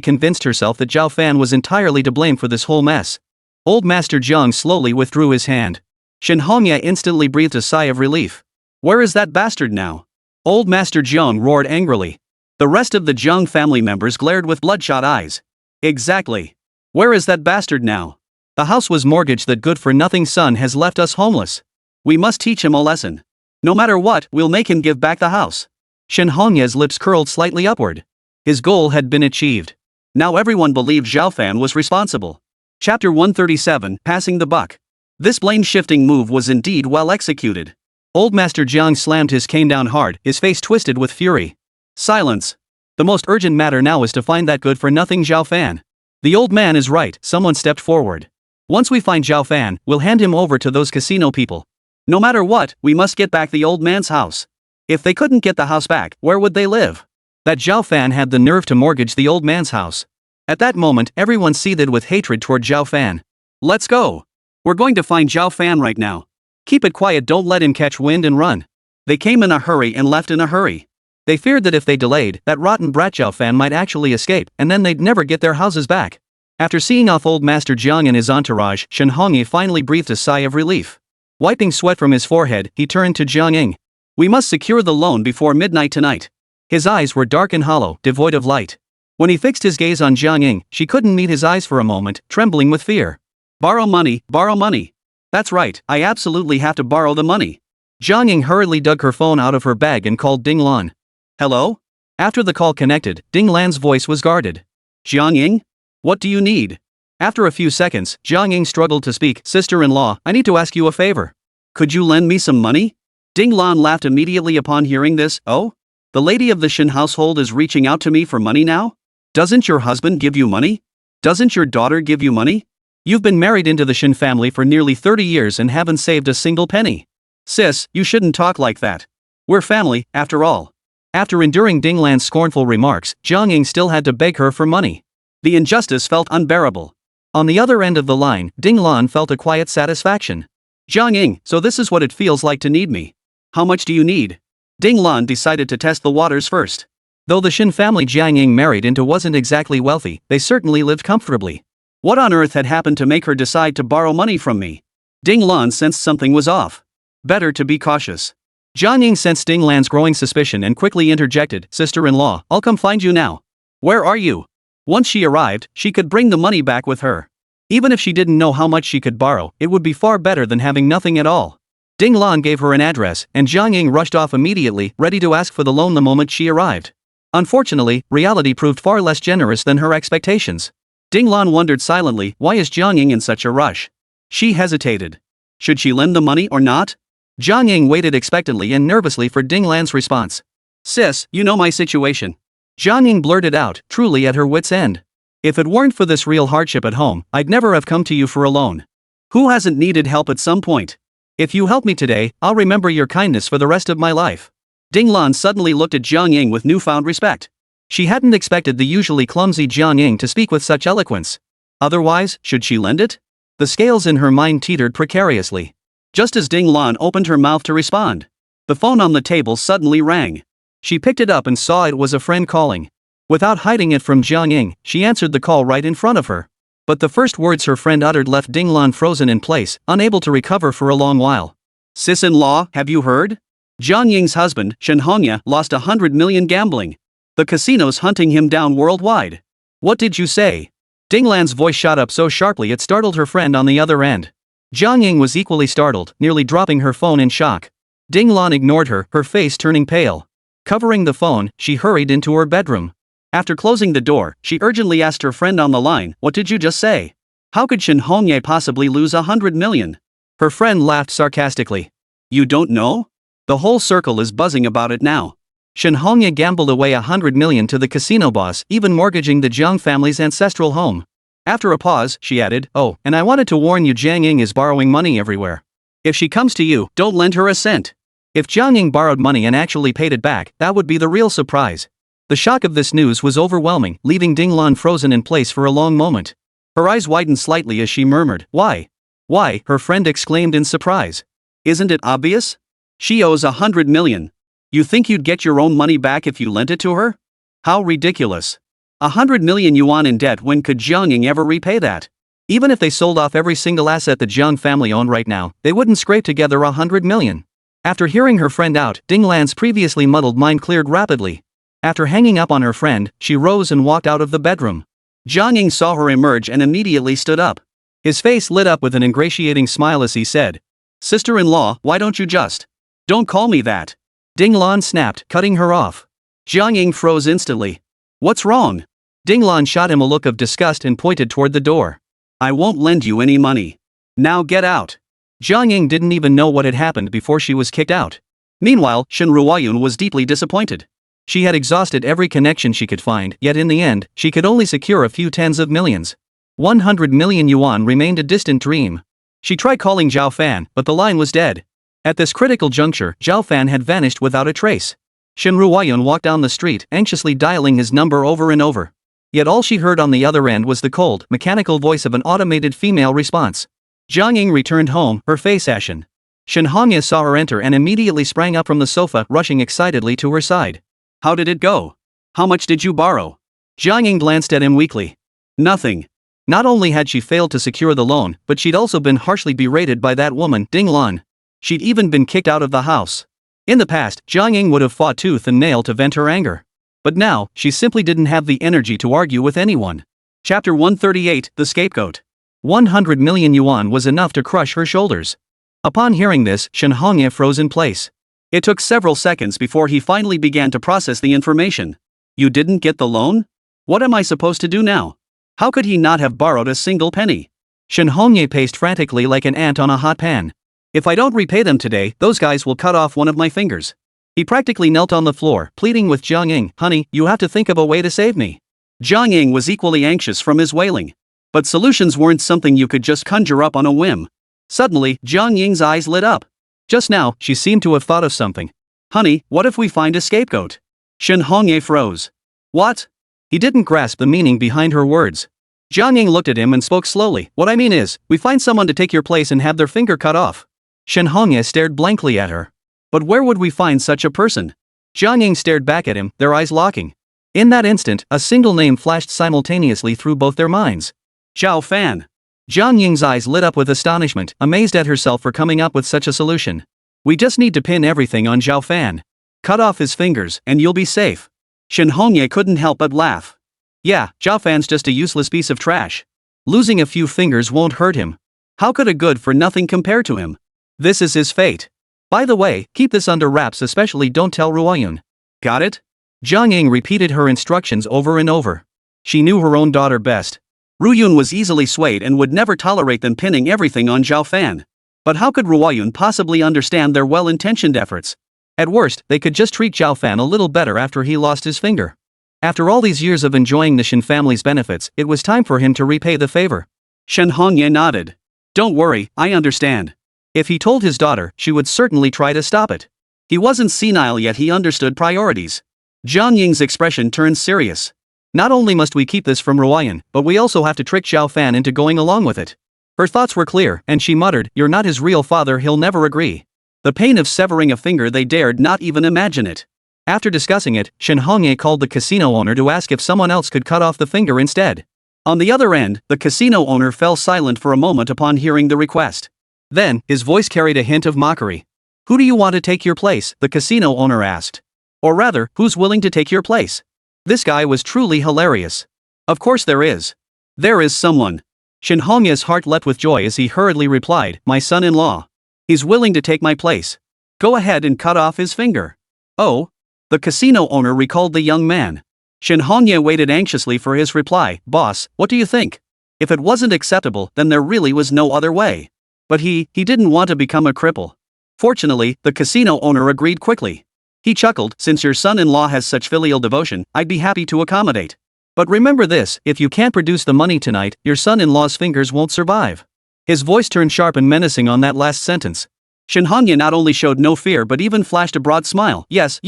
convinced herself that Zhao Fan was entirely to blame for this whole mess. Old Master Jiang slowly withdrew his hand. Shen Hongye instantly breathed a sigh of relief. Where is that bastard now? Old Master Jiang roared angrily. The rest of the Jiang family members glared with bloodshot eyes. Exactly. Where is that bastard now? The house was mortgaged. That good-for-nothing son has left us homeless. We must teach him a lesson. No matter what, we'll make him give back the house. Shen Hongye's lips curled slightly upward. His goal had been achieved. Now everyone believed Zhao Fan was responsible. Chapter 137, Passing the Buck. This blame-shifting move was indeed well executed. Old Master Jiang slammed his cane down hard, his face twisted with fury. Silence. The most urgent matter now is to find that good-for-nothing Zhao Fan. The old man is right, someone stepped forward. Once we find Zhao Fan, we'll hand him over to those casino people. No matter what, we must get back the old man's house. If they couldn't get the house back, where would they live? That Zhao Fan had the nerve to mortgage the old man's house. At that moment, everyone seethed with hatred toward Zhao Fan. Let's go. We're going to find Zhao Fan right now. Keep it quiet, don't let him catch wind and run. They came in a hurry and left in a hurry. They feared that if they delayed, that rotten brat Zhao Fan might actually escape, and then they'd never get their houses back. After seeing off old Master Jiang and his entourage, Shen Hongye finally breathed a sigh of relief. Wiping sweat from his forehead, he turned to Jiang Ying. We must secure the loan before midnight tonight. His eyes were dark and hollow, devoid of light. When he fixed his gaze on Jiang Ying, she couldn't meet his eyes for a moment, trembling with fear. Borrow money, borrow money. That's right, I absolutely have to borrow the money. Jiang Ying hurriedly dug her phone out of her bag and called Ding Lan. Hello? After the call connected, Ding Lan's voice was guarded. Jiang Ying? What do you need? After a few seconds, Jiang Ying struggled to speak. Sister-in-law, I need to ask you a favor. Could you lend me some money? Ding Lan laughed immediately upon hearing this. Oh? The lady of the Shin household is reaching out to me for money now? Doesn't your husband give you money? Doesn't your daughter give you money? You've been married into the Shin family for nearly 30 years and haven't saved a single penny. Sis, you shouldn't talk like that. We're family, after all. After enduring Ding Lan's scornful remarks, Jiang Ying still had to beg her for money. The injustice felt unbearable. On the other end of the line, Ding Lan felt a quiet satisfaction. Jiang Ying, so this is what it feels like to need me. How much do you need? Ding Lan decided to test the waters first. Though the Shin family Jiang Ying married into wasn't exactly wealthy, they certainly lived comfortably. What on earth had happened to make her decide to borrow money from me? Ding Lan sensed something was off. Better to be cautious. Jiang Ying sensed Ding Lan's growing suspicion and quickly interjected, Sister-in-law, I'll come find you now. Where are you? Once she arrived, she could bring the money back with her. Even if she didn't know how much she could borrow, it would be far better than having nothing at all. Ding Lan gave her an address, and Jiang Ying rushed off immediately, ready to ask for the loan the moment she arrived. Unfortunately, reality proved far less generous than her expectations. Ding Lan wondered silently, why is Jiang Ying in such a rush? She hesitated. Should she lend the money or not? Jiang Ying waited expectantly and nervously for Ding Lan's response. Sis, you know my situation. Jiang Ying blurted out, truly at her wit's end. If it weren't for this real hardship at home, I'd never have come to you for a loan. Who hasn't needed help at some point? If you help me today, I'll remember your kindness for the rest of my life. Ding Lan suddenly looked at Jiang Ying with newfound respect. She hadn't expected the usually clumsy Jiang Ying to speak with such eloquence. Otherwise, should she lend it? The scales in her mind teetered precariously. Just as Ding Lan opened her mouth to respond, the phone on the table suddenly rang. She picked it up and saw it was a friend calling. Without hiding it from Jiang Ying, she answered the call right in front of her. But the first words her friend uttered left Ding Lan frozen in place, unable to recover for a long while. Sis-in-law, have you heard? Jiang Ying's husband, Shen Hongya, lost 100 million gambling. The casino's hunting him down worldwide. What did you say? Ding Lan's voice shot up so sharply it startled her friend on the other end. Jiang Ying was equally startled, nearly dropping her phone in shock. Ding Lan ignored her, her face turning pale. Covering the phone, she hurried into her bedroom. After closing the door, she urgently asked her friend on the line, what did you just say? How could Shen Hongye possibly lose 100 million? Her friend laughed sarcastically. You don't know? The whole circle is buzzing about it now. Shen Hongye gambled away 100 million to the casino boss, even mortgaging the Jiang family's ancestral home. After a pause, she added, oh, and I wanted to warn you Jiang Ying is borrowing money everywhere. If she comes to you, don't lend her a cent. If Jiang Ying borrowed money and actually paid it back, that would be the real surprise. The shock of this news was overwhelming, leaving Ding Lan frozen in place for a long moment. Her eyes widened slightly as she murmured, why? Why? Her friend exclaimed in surprise. Isn't it obvious? She owes 100 million. You think you'd get your own money back if you lent it to her? How ridiculous. 100 million yuan in debt, when could Jiang Ying ever repay that? Even if they sold off every single asset the Jiang family owned right now, they wouldn't scrape together 100 million. After hearing her friend out, Ding Lan's previously muddled mind cleared rapidly. After hanging up on her friend, she rose and walked out of the bedroom. Jiang Ying saw her emerge and immediately stood up. His face lit up with an ingratiating smile as he said, Sister-in-law, why don't you just? Don't call me that. Ding Lan snapped, cutting her off. Jiang Ying froze instantly. What's wrong? Ding Lan shot him a look of disgust and pointed toward the door. I won't lend you any money. Now get out. Jiang Ying didn't even know what had happened before she was kicked out. Meanwhile, Shen Ruoyun was deeply disappointed. She had exhausted every connection she could find, yet in the end, she could only secure a few tens of millions. 100 million yuan remained a distant dream. She tried calling Zhao Fan, but the line was dead. At this critical juncture, Zhao Fan had vanished without a trace. Shen Ruoyun walked down the street, anxiously dialing his number over and over. Yet all she heard on the other end was the cold, mechanical voice of an automated female response. Jiang Ying returned home, her face ashen. Shen Hongya saw her enter and immediately sprang up from the sofa, rushing excitedly to her side. How did it go? How much did you borrow? Jiang Ying glanced at him weakly. Nothing. Not only had she failed to secure the loan, but she'd also been harshly berated by that woman, Ding Lan. She'd even been kicked out of the house. In the past, Jiang Ying would have fought tooth and nail to vent her anger. But now, she simply didn't have the energy to argue with anyone. Chapter 138, The Scapegoat. 100 million yuan was enough to crush her shoulders. Upon hearing this, Shen Hongye froze in place. It took several seconds before he finally began to process the information. You didn't get the loan? What am I supposed to do now? How could he not have borrowed a single penny? Shen Hongye paced frantically like an ant on a hot pan. If I don't repay them today, those guys will cut off one of my fingers. He practically knelt on the floor, pleading with Jiang Ying, honey, you have to think of a way to save me. Jiang Ying was equally anxious from his wailing. But solutions weren't something you could just conjure up on a whim. Suddenly, Jiang Ying's eyes lit up. Just now, she seemed to have thought of something. Honey, what if we find a scapegoat? Shen Hongye froze. What? He didn't grasp the meaning behind her words. Jiang Ying looked at him and spoke slowly. What I mean is, we find someone to take your place and have their finger cut off. Shen Hongye stared blankly at her. But where would we find such a person? Jiang Ying stared back at him, their eyes locking. In that instant, a single name flashed simultaneously through both their minds. Zhao Fan. Jiang Ying's eyes lit up with astonishment, amazed at herself for coming up with such a solution. We just need to pin everything on Zhao Fan. Cut off his fingers, and you'll be safe. Shen Hongye couldn't help but laugh. Yeah, Zhao Fan's just a useless piece of trash. Losing a few fingers won't hurt him. How could a good-for-nothing compare to him? This is his fate. By the way, keep this under wraps, especially don't tell Ruoyun. Got it? Jiang Ying repeated her instructions over and over. She knew her own daughter best. Ruoyun was easily swayed and would never tolerate them pinning everything on Zhao Fan. But how could Ruoyun possibly understand their well-intentioned efforts? At worst, they could just treat Zhao Fan a little better after he lost his finger. After all these years of enjoying the Shen family's benefits, it was time for him to repay the favor. Shen Hongye nodded. Don't worry, I understand. If he told his daughter, she would certainly try to stop it. He wasn't senile yet, he understood priorities. Jiang Ying's expression turned serious. Not only must we keep this from Ruoyun, but we also have to trick Zhao Fan into going along with it. Her thoughts were clear, and she muttered, you're not his real father, he'll never agree. The pain of severing a finger, they dared not even imagine it. After discussing it, Shen Hongye called the casino owner to ask if someone else could cut off the finger instead. On the other end, the casino owner fell silent for a moment upon hearing the request. Then, his voice carried a hint of mockery. Who do you want to take your place? The casino owner asked. Or rather, who's willing to take your place? This guy was truly hilarious. Of course there is. There is someone. Shen Hongye's heart leapt with joy as he hurriedly replied, my son-in-law. He's willing to take my place. Go ahead and cut off his finger. Oh? The casino owner recalled the young man. Shen Hongye waited anxiously for his reply. Boss, what do you think? If it wasn't acceptable, then there really was no other way. But he didn't want to become a cripple. Fortunately, the casino owner agreed quickly. He chuckled, since your son-in-law has such filial devotion, I'd be happy to accommodate. But remember this, if you can't produce the money tonight, your son-in-law's fingers won't survive. His voice turned sharp and menacing on that last sentence. Shen Hongye not only showed no fear but even flashed a broad smile. Yes.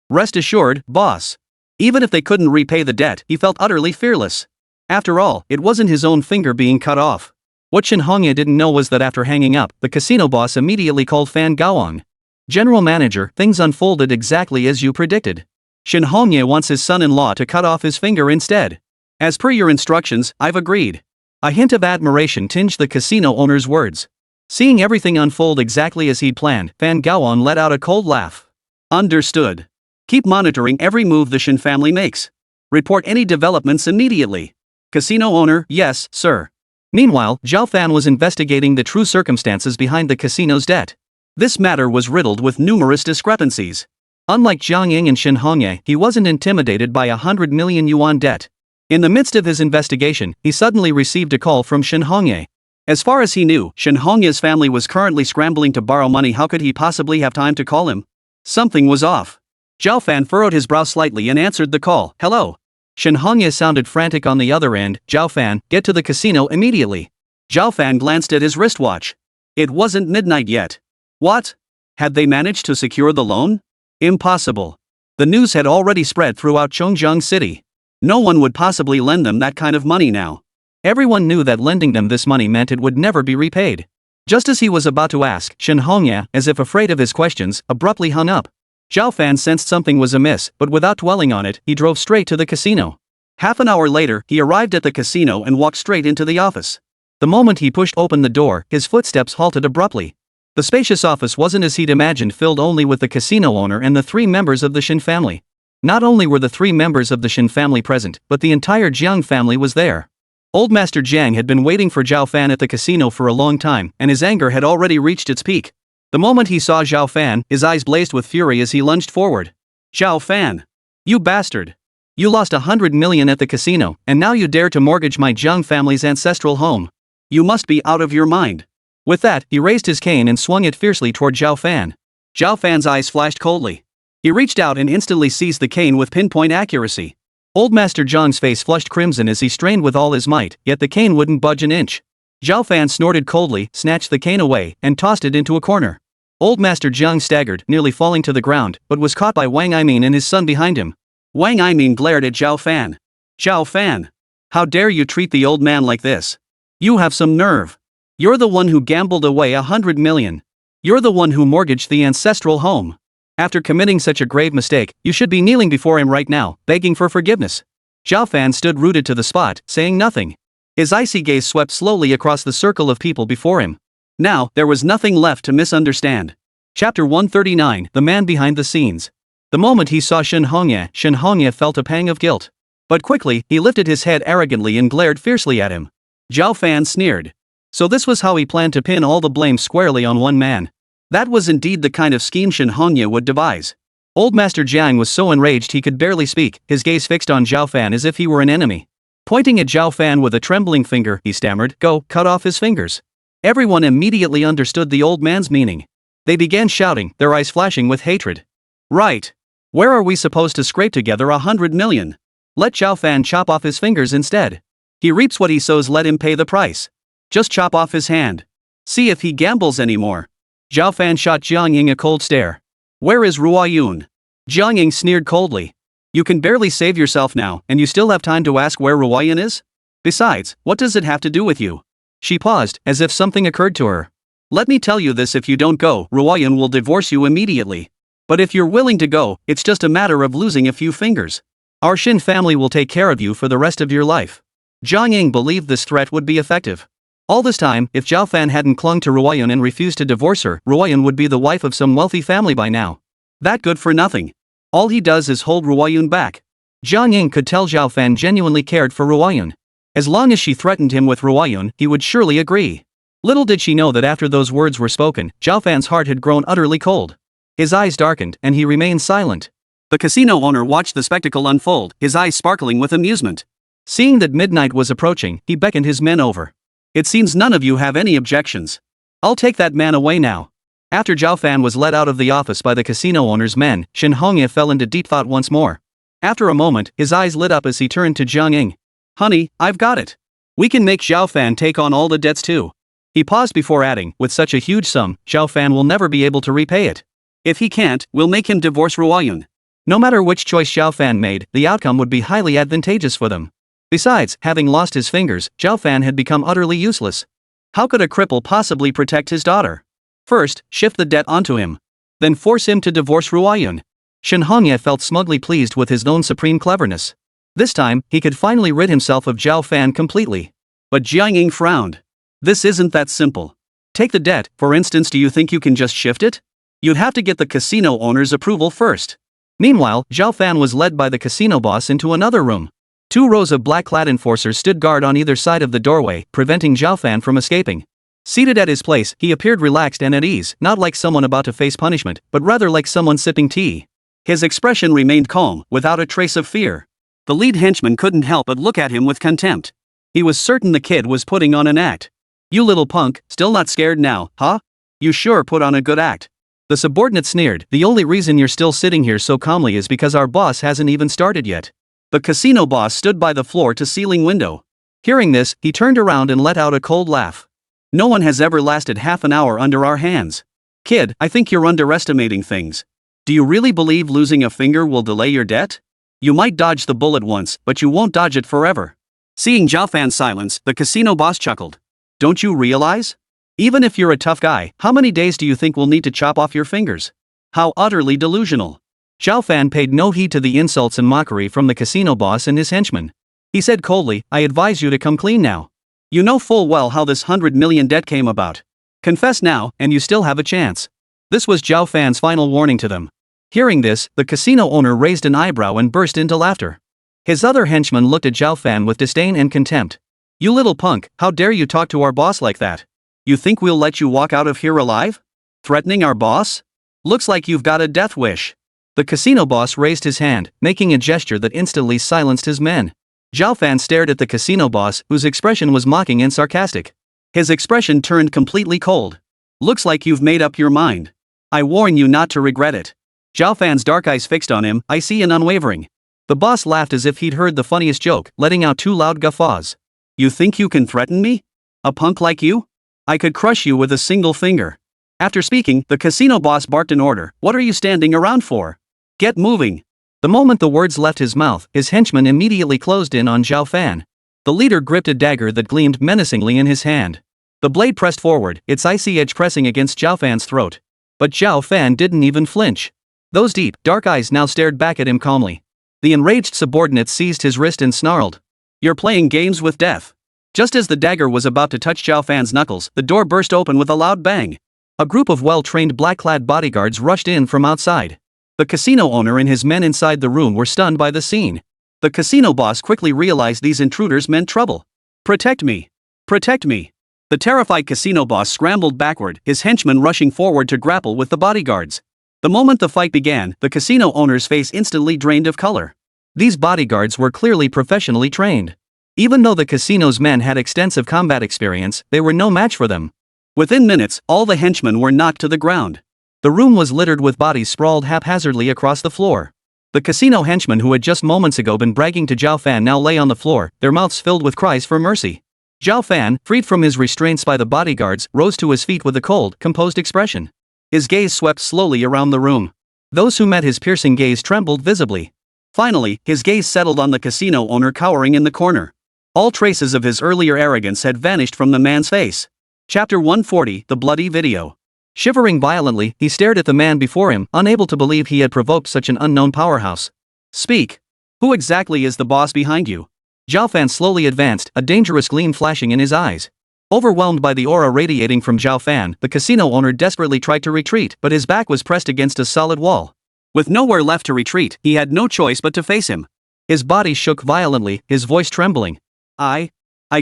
Rest assured, boss. Even if they couldn't repay the debt, he felt utterly fearless. After all, it wasn't his own finger being cut off. What Shen Hongye didn't know was that after hanging up, the casino boss immediately called Fan Gaowang. General Manager, things unfolded exactly as you predicted. Shen Hongye wants his son-in-law to cut off his finger instead. As per your instructions, I've agreed. A hint of admiration tinged the casino owner's words. Seeing everything unfold exactly as he'd planned, Fan Gaowang let out a cold laugh. Understood. Keep monitoring every move the Shen family makes. Report any developments immediately. Casino owner, yes, sir. Meanwhile, Zhao Fan was investigating the true circumstances behind the casino's debt. This matter was riddled with numerous discrepancies. Unlike Jiang Ying and Shen Hongye, he wasn't intimidated by 100 million yuan debt. In the midst of his investigation, he suddenly received a call from Shen Hongye. As far as he knew, Shen Hongye's family was currently scrambling to borrow money. How could he possibly have time to call him? Something was off. Zhao Fan furrowed his brow slightly and answered the call. Hello. Shen Hongye sounded frantic on the other end. Zhao Fan, get to the casino immediately. Zhao Fan glanced at his wristwatch. It wasn't midnight yet. What? Had they managed to secure the loan? Impossible. The news had already spread throughout Dongyuan City. No one would possibly lend them that kind of money now. Everyone knew that lending them this money meant it would never be repaid. Just as he was about to ask, Shen Hongye, as if afraid of his questions, abruptly hung up. Zhao Fan sensed something was amiss, but without dwelling on it, he drove straight to the casino. Half an hour later, he arrived at the casino and walked straight into the office. The moment he pushed open the door, his footsteps halted abruptly. The spacious office wasn't as he'd imagined, filled only with the casino owner and the 3 members of the Shen family. Not only were the 3 members of the Shen family present, but the entire Jiang family was there. Old Master Jiang had been waiting for Zhao Fan at the casino for a long time, and his anger had already reached its peak. The moment he saw Zhao Fan, his eyes blazed with fury as he lunged forward. Zhao Fan! You bastard! You lost 100 million at the casino, and now you dare to mortgage my Jiang family's ancestral home. You must be out of your mind. With that, he raised his cane and swung it fiercely toward Zhao Fan. Zhao Fan's eyes flashed coldly. He reached out and instantly seized the cane with pinpoint accuracy. Old Master Zhang's face flushed crimson as he strained with all his might, yet the cane wouldn't budge an inch. Zhao Fan snorted coldly, snatched the cane away, and tossed it into a corner. Old Master Zhang staggered, nearly falling to the ground, but was caught by Wang Yimin and his son behind him. Wang Yimin glared at Zhao Fan. Zhao Fan! How dare you treat the old man like this? You have some nerve. You're the one who gambled away 100 million. You're the one who mortgaged the ancestral home. After committing such a grave mistake, you should be kneeling before him right now, begging for forgiveness. Zhao Fan stood rooted to the spot, saying nothing. His icy gaze swept slowly across the circle of people before him. Now, there was nothing left to misunderstand. Chapter 139, The Man Behind the Scenes. The moment he saw Shen Hongye felt a pang of guilt. But quickly, he lifted his head arrogantly and glared fiercely at him. Zhao Fan sneered. So this was how he planned to pin all the blame squarely on one man. That was indeed the kind of scheme Shen Hongye would devise. Old Master Jiang was so enraged he could barely speak, his gaze fixed on Zhao Fan as if he were an enemy. Pointing at Zhao Fan with a trembling finger, he stammered, "Go, cut off his fingers." Everyone immediately understood the old man's meaning. They began shouting, their eyes flashing with hatred. Right. Where are we supposed to scrape together 100 million? Let Zhao Fan chop off his fingers instead. He reaps what he sows, let him pay the price. Just chop off his hand. See if he gambles anymore. Zhao Fan shot Jiang Ying a cold stare. Where is Ruo Yun? Jiang Ying sneered coldly. You can barely save yourself now, and you still have time to ask where Ruo Yun is? Besides, what does it have to do with you? She paused, as if something occurred to her. Let me tell you this, if you don't go, Ruo Yun will divorce you immediately. But if you're willing to go, it's just a matter of losing a few fingers. Our Shin family will take care of you for the rest of your life. Jiang Ying believed this threat would be effective. All this time, if Zhao Fan hadn't clung to Ruo Yun and refused to divorce her, Ruo Yun would be the wife of some wealthy family by now. That good for nothing. All he does is hold Ruo Yun back. Jiang Ying could tell Zhao Fan genuinely cared for Ruo Yun. As long as she threatened him with Ruo Yun, he would surely agree. Little did she know that after those words were spoken, Zhao Fan's heart had grown utterly cold. His eyes darkened, and he remained silent. The casino owner watched the spectacle unfold, his eyes sparkling with amusement. Seeing that midnight was approaching, he beckoned his men over. It seems none of you have any objections. I'll take that man away now. After Zhao Fan was led out of the office by the casino owner's men, Shen Hongye fell into deep thought once more. After a moment, his eyes lit up as he turned to Jiang Ying. Honey, I've got it. We can make Zhao Fan take on all the debts too. He paused before adding, with such a huge sum, Zhao Fan will never be able to repay it. If he can't, we'll make him divorce Ruo Yun. No matter which choice Zhao Fan made, the outcome would be highly advantageous for them. Besides, having lost his fingers, Zhao Fan had become utterly useless. How could a cripple possibly protect his daughter? First, shift the debt onto him. Then force him to divorce Ruo Yun. Shen Hongye felt smugly pleased with his own supreme cleverness. This time, he could finally rid himself of Zhao Fan completely. But Jiang Ying frowned. This isn't that simple. Take the debt, for instance. Do you think you can just shift it? You'd have to get the casino owner's approval first. Meanwhile, Zhao Fan was led by the casino boss into another room. 2 rows of black-clad enforcers stood guard on either side of the doorway, preventing Zhao Fan from escaping. Seated at his place, he appeared relaxed and at ease, not like someone about to face punishment, but rather like someone sipping tea. His expression remained calm, without a trace of fear. The lead henchman couldn't help but look at him with contempt. He was certain the kid was putting on an act. You little punk, still not scared now, huh? You sure put on a good act. The subordinate sneered. The only reason you're still sitting here so calmly is because our boss hasn't even started yet. The casino boss stood by the floor-to-ceiling window. Hearing this, he turned around and let out a cold laugh. No one has ever lasted half an hour under our hands. Kid, I think you're underestimating things. Do you really believe losing a finger will delay your debt? You might dodge the bullet once, but you won't dodge it forever. Seeing Zhao Fan's silence, the casino boss chuckled. Don't you realize? Even if you're a tough guy, how many days do you think we'll need to chop off your fingers? How utterly delusional. Zhao Fan paid no heed to the insults and mockery from the casino boss and his henchmen. He said coldly, I advise you to come clean now. You know full well how this 100 million debt came about. Confess now, and you still have a chance. This was Zhao Fan's final warning to them. Hearing this, the casino owner raised an eyebrow and burst into laughter. His other henchmen looked at Zhao Fan with disdain and contempt. You little punk, how dare you talk to our boss like that? You think we'll let you walk out of here alive? Threatening our boss? Looks like you've got a death wish. The casino boss raised his hand, making a gesture that instantly silenced his men. Zhao Fan stared at the casino boss, whose expression was mocking and sarcastic. His expression turned completely cold. Looks like you've made up your mind. I warn you not to regret it. Zhao Fan's dark eyes fixed on him, icy and unwavering. The boss laughed as if he'd heard the funniest joke, letting out 2 loud guffaws. You think you can threaten me? A punk like you? I could crush you with a single finger. After speaking, the casino boss barked an order. What are you standing around for? Get moving. The moment the words left his mouth, his henchmen immediately closed in on Zhao Fan. The leader gripped a dagger that gleamed menacingly in his hand. The blade pressed forward, its icy edge pressing against Zhao Fan's throat. But Zhao Fan didn't even flinch. Those deep, dark eyes now stared back at him calmly. The enraged subordinate seized his wrist and snarled. You're playing games with death. Just as the dagger was about to touch Zhao Fan's knuckles, the door burst open with a loud bang. A group of well-trained black-clad bodyguards rushed in from outside. The casino owner and his men inside the room were stunned by the scene. The casino boss quickly realized these intruders meant trouble. Protect me. Protect me. The terrified casino boss scrambled backward, his henchmen rushing forward to grapple with the bodyguards. The moment the fight began, the casino owner's face instantly drained of color. These bodyguards were clearly professionally trained. Even though the casino's men had extensive combat experience, they were no match for them. Within minutes, all the henchmen were knocked to the ground. The room was littered with bodies sprawled haphazardly across the floor. The casino henchmen who had just moments ago been bragging to Zhao Fan now lay on the floor, their mouths filled with cries for mercy. Zhao Fan, freed from his restraints by the bodyguards, rose to his feet with a cold, composed expression. His gaze swept slowly around the room. Those who met his piercing gaze trembled visibly. Finally, his gaze settled on the casino owner cowering in the corner. All traces of his earlier arrogance had vanished from the man's face. Chapter 140, The Bloody Video. Shivering violently, he stared at the man before him, unable to believe he had provoked such an unknown powerhouse. Speak. Who exactly is the boss behind you? Zhao Fan slowly advanced, a dangerous gleam flashing in his eyes. Overwhelmed by the aura radiating from Zhao Fan, the casino owner desperately tried to retreat, but his back was pressed against a solid wall. With nowhere left to retreat, he had no choice but to face him. His body shook violently, his voice trembling. I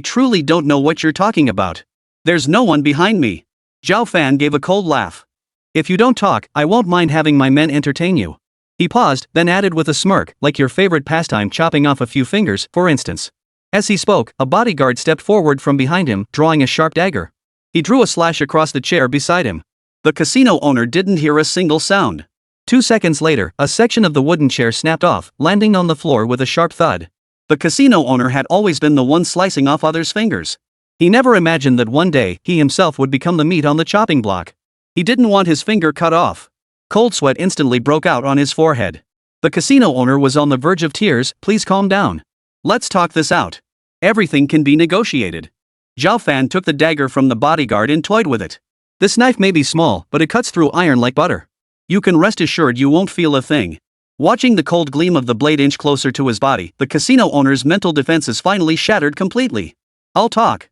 truly don't know what you're talking about. There's no one behind me. Zhao Fan gave a cold laugh. If you don't talk, I won't mind having my men entertain you. He paused, then added with a smirk, like your favorite pastime chopping off a few fingers, for instance. As he spoke, a bodyguard stepped forward from behind him, drawing a sharp dagger. He drew a slash across the chair beside him. The casino owner didn't hear a single sound. 2 seconds later, a section of the wooden chair snapped off, landing on the floor with a sharp thud. The casino owner had always been the one slicing off others' fingers. He never imagined that one day, he himself would become the meat on the chopping block. He didn't want his finger cut off. Cold sweat instantly broke out on his forehead. The casino owner was on the verge of tears. Please calm down. Let's talk this out. Everything can be negotiated. Zhao Fan took the dagger from the bodyguard and toyed with it. This knife may be small, but it cuts through iron like butter. You can rest assured you won't feel a thing. Watching the cold gleam of the blade inch closer to his body, the casino owner's mental defenses finally shattered completely. I'll talk,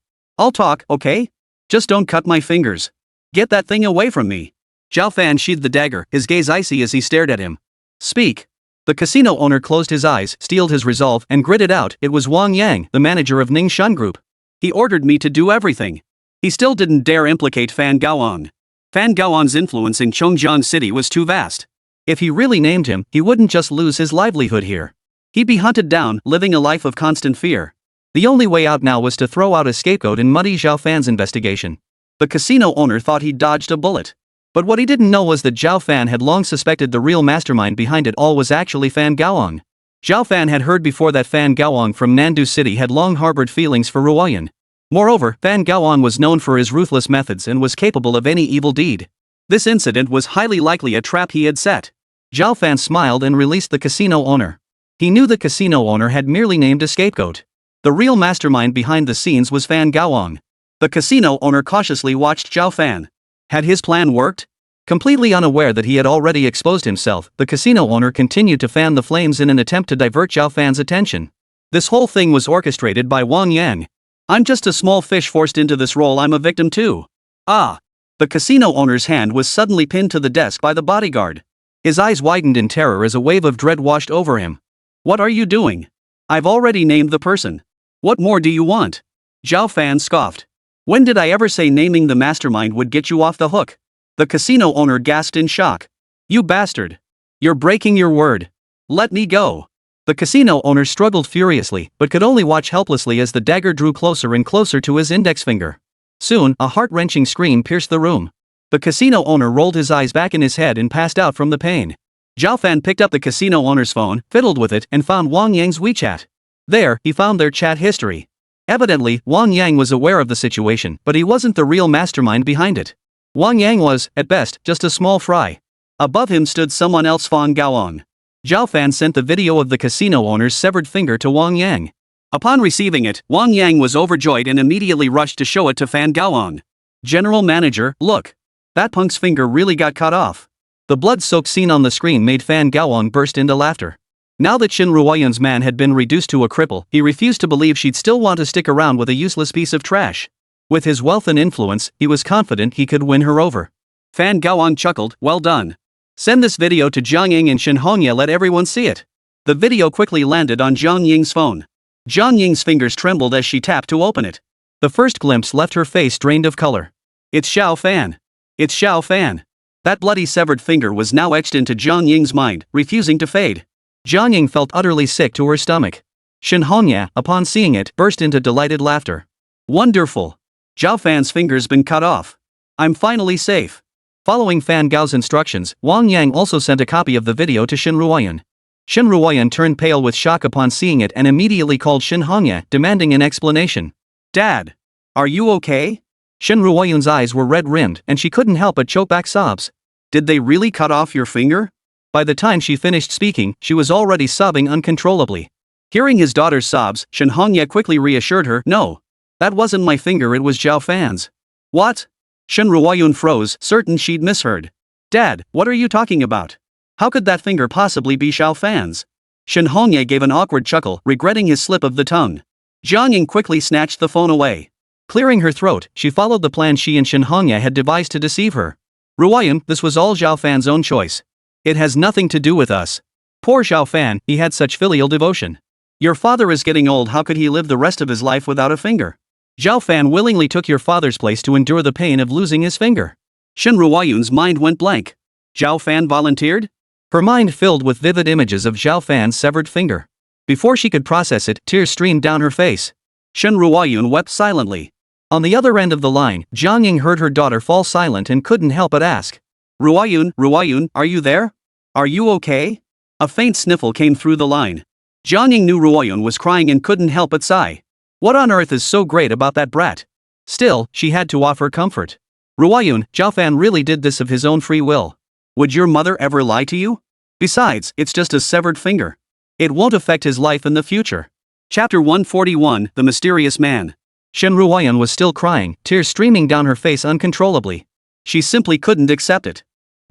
okay? Just don't cut my fingers. Get that thing away from me. Zhao Fan sheathed the dagger, his gaze icy as he stared at him. Speak. The casino owner closed his eyes, steeled his resolve, and gritted out. It was Wang Yang, the manager of Ning Shun Group. He ordered me to do everything. He still didn't dare implicate Fan Gaoang. Fan Gaoang's influence in Dongyuan City was too vast. If he really named him, he wouldn't just lose his livelihood here. He'd be hunted down, living a life of constant fear. The only way out now was to throw out a scapegoat and muddy Zhao Fan's investigation. The casino owner thought he'd dodged a bullet. But what he didn't know was that Zhao Fan had long suspected the real mastermind behind it all was actually Fan Gaoang. Zhao Fan had heard before that Fan Gaoang from Nandu City had long harbored feelings for Ruoyan. Moreover, Fan Gaoang was known for his ruthless methods and was capable of any evil deed. This incident was highly likely a trap he had set. Zhao Fan smiled and released the casino owner. He knew the casino owner had merely named a scapegoat. The real mastermind behind the scenes was Fan Gaoang. The casino owner cautiously watched Zhao Fan. Had his plan worked? Completely unaware that he had already exposed himself, the casino owner continued to fan the flames in an attempt to divert Zhao Fan's attention. This whole thing was orchestrated by Wang Yang. I'm just a small fish forced into this role. I'm a victim too. Ah! The casino owner's hand was suddenly pinned to the desk by the bodyguard. His eyes widened in terror as a wave of dread washed over him. What are you doing? I've already named the person. What more do you want? Zhao Fan scoffed. When did I ever say naming the mastermind would get you off the hook? The casino owner gasped in shock. You bastard! You're breaking your word. Let me go. The casino owner struggled furiously, but could only watch helplessly as the dagger drew closer and closer to his index finger. Soon, a heart-wrenching scream pierced the room. The casino owner rolled his eyes back in his head and passed out from the pain. Zhao Fan picked up the casino owner's phone, fiddled with it, and found Wang Yang's WeChat. There, he found their chat history. Evidently, Wang Yang was aware of the situation, but he wasn't the real mastermind behind it. Wang Yang was, at best, just a small fry. Above him stood someone else, Fan Gaoong. Zhao Fan sent the video of the casino owner's severed finger to Wang Yang. Upon receiving it, Wang Yang was overjoyed and immediately rushed to show it to Fan Gaoong. General Manager, look. That punk's finger really got cut off. The blood-soaked scene on the screen made Fan Gaoong burst into laughter. Now that Shin Ruoyun's man had been reduced to a cripple, he refused to believe she'd still want to stick around with a useless piece of trash. With his wealth and influence, he was confident he could win her over. Fan Gaoong chuckled, well done. Send this video to Jiang Ying and Shin Hongye, let everyone see it. The video quickly landed on Jiang Ying's phone. Jiang Ying's fingers trembled as she tapped to open it. The first glimpse left her face drained of color. It's Zhao Fan. It's Zhao Fan. That bloody severed finger was now etched into Jiang Ying's mind, refusing to fade. Jiang Ying felt utterly sick to her stomach. Shin Hongye, upon seeing it, burst into delighted laughter. Wonderful. Zhao Fan's finger's been cut off. I'm finally safe. Following Fan Gao's instructions, Wang Yang also sent a copy of the video to Shin Ruoyun. Shin Ruoyun turned pale with shock upon seeing it and immediately called Shin Hongye, demanding an explanation. Dad! Are you okay? Shin Ruoyun's eyes were red-rimmed and she couldn't help but choke back sobs. Did they really cut off your finger? By the time she finished speaking, she was already sobbing uncontrollably. Hearing his daughter's sobs, Shin Hongye quickly reassured her, no. That wasn't my finger, it was Zhao Fan's. What? Shin Ruoyun froze, certain she'd misheard. Dad, what are you talking about? How could that finger possibly be Zhao Fan's? Shin Hongye gave an awkward chuckle, regretting his slip of the tongue. Jiang Ying quickly snatched the phone away. Clearing her throat, she followed the plan she and Shin Hongye had devised to deceive her. Ruoyun, this was all Zhao Fan's own choice. It has nothing to do with us. Poor Zhao Fan, he had such filial devotion. Your father is getting old, how could he live the rest of his life without a finger? Zhao Fan willingly took your father's place to endure the pain of losing his finger. Shin Ruoyun's mind went blank. Zhao Fan volunteered? Her mind filled with vivid images of Zhao Fan's severed finger. Before she could process it, tears streamed down her face. Shin Ruoyun wept silently. On the other end of the line, Jiang Ying heard her daughter fall silent and couldn't help but ask. Ruoyun, are you there? Are you okay? A faint sniffle came through the line. Jiang Ying knew Ruoyun was crying and couldn't help but sigh. What on earth is so great about that brat? Still, she had to offer comfort. Ruoyun, Zhao Fan really did this of his own free will. Would your mother ever lie to you? Besides, it's just a severed finger. It won't affect his life in the future. Chapter 141, The Mysterious Man. Shin Ruoyun was still crying, tears streaming down her face uncontrollably. She simply couldn't accept it.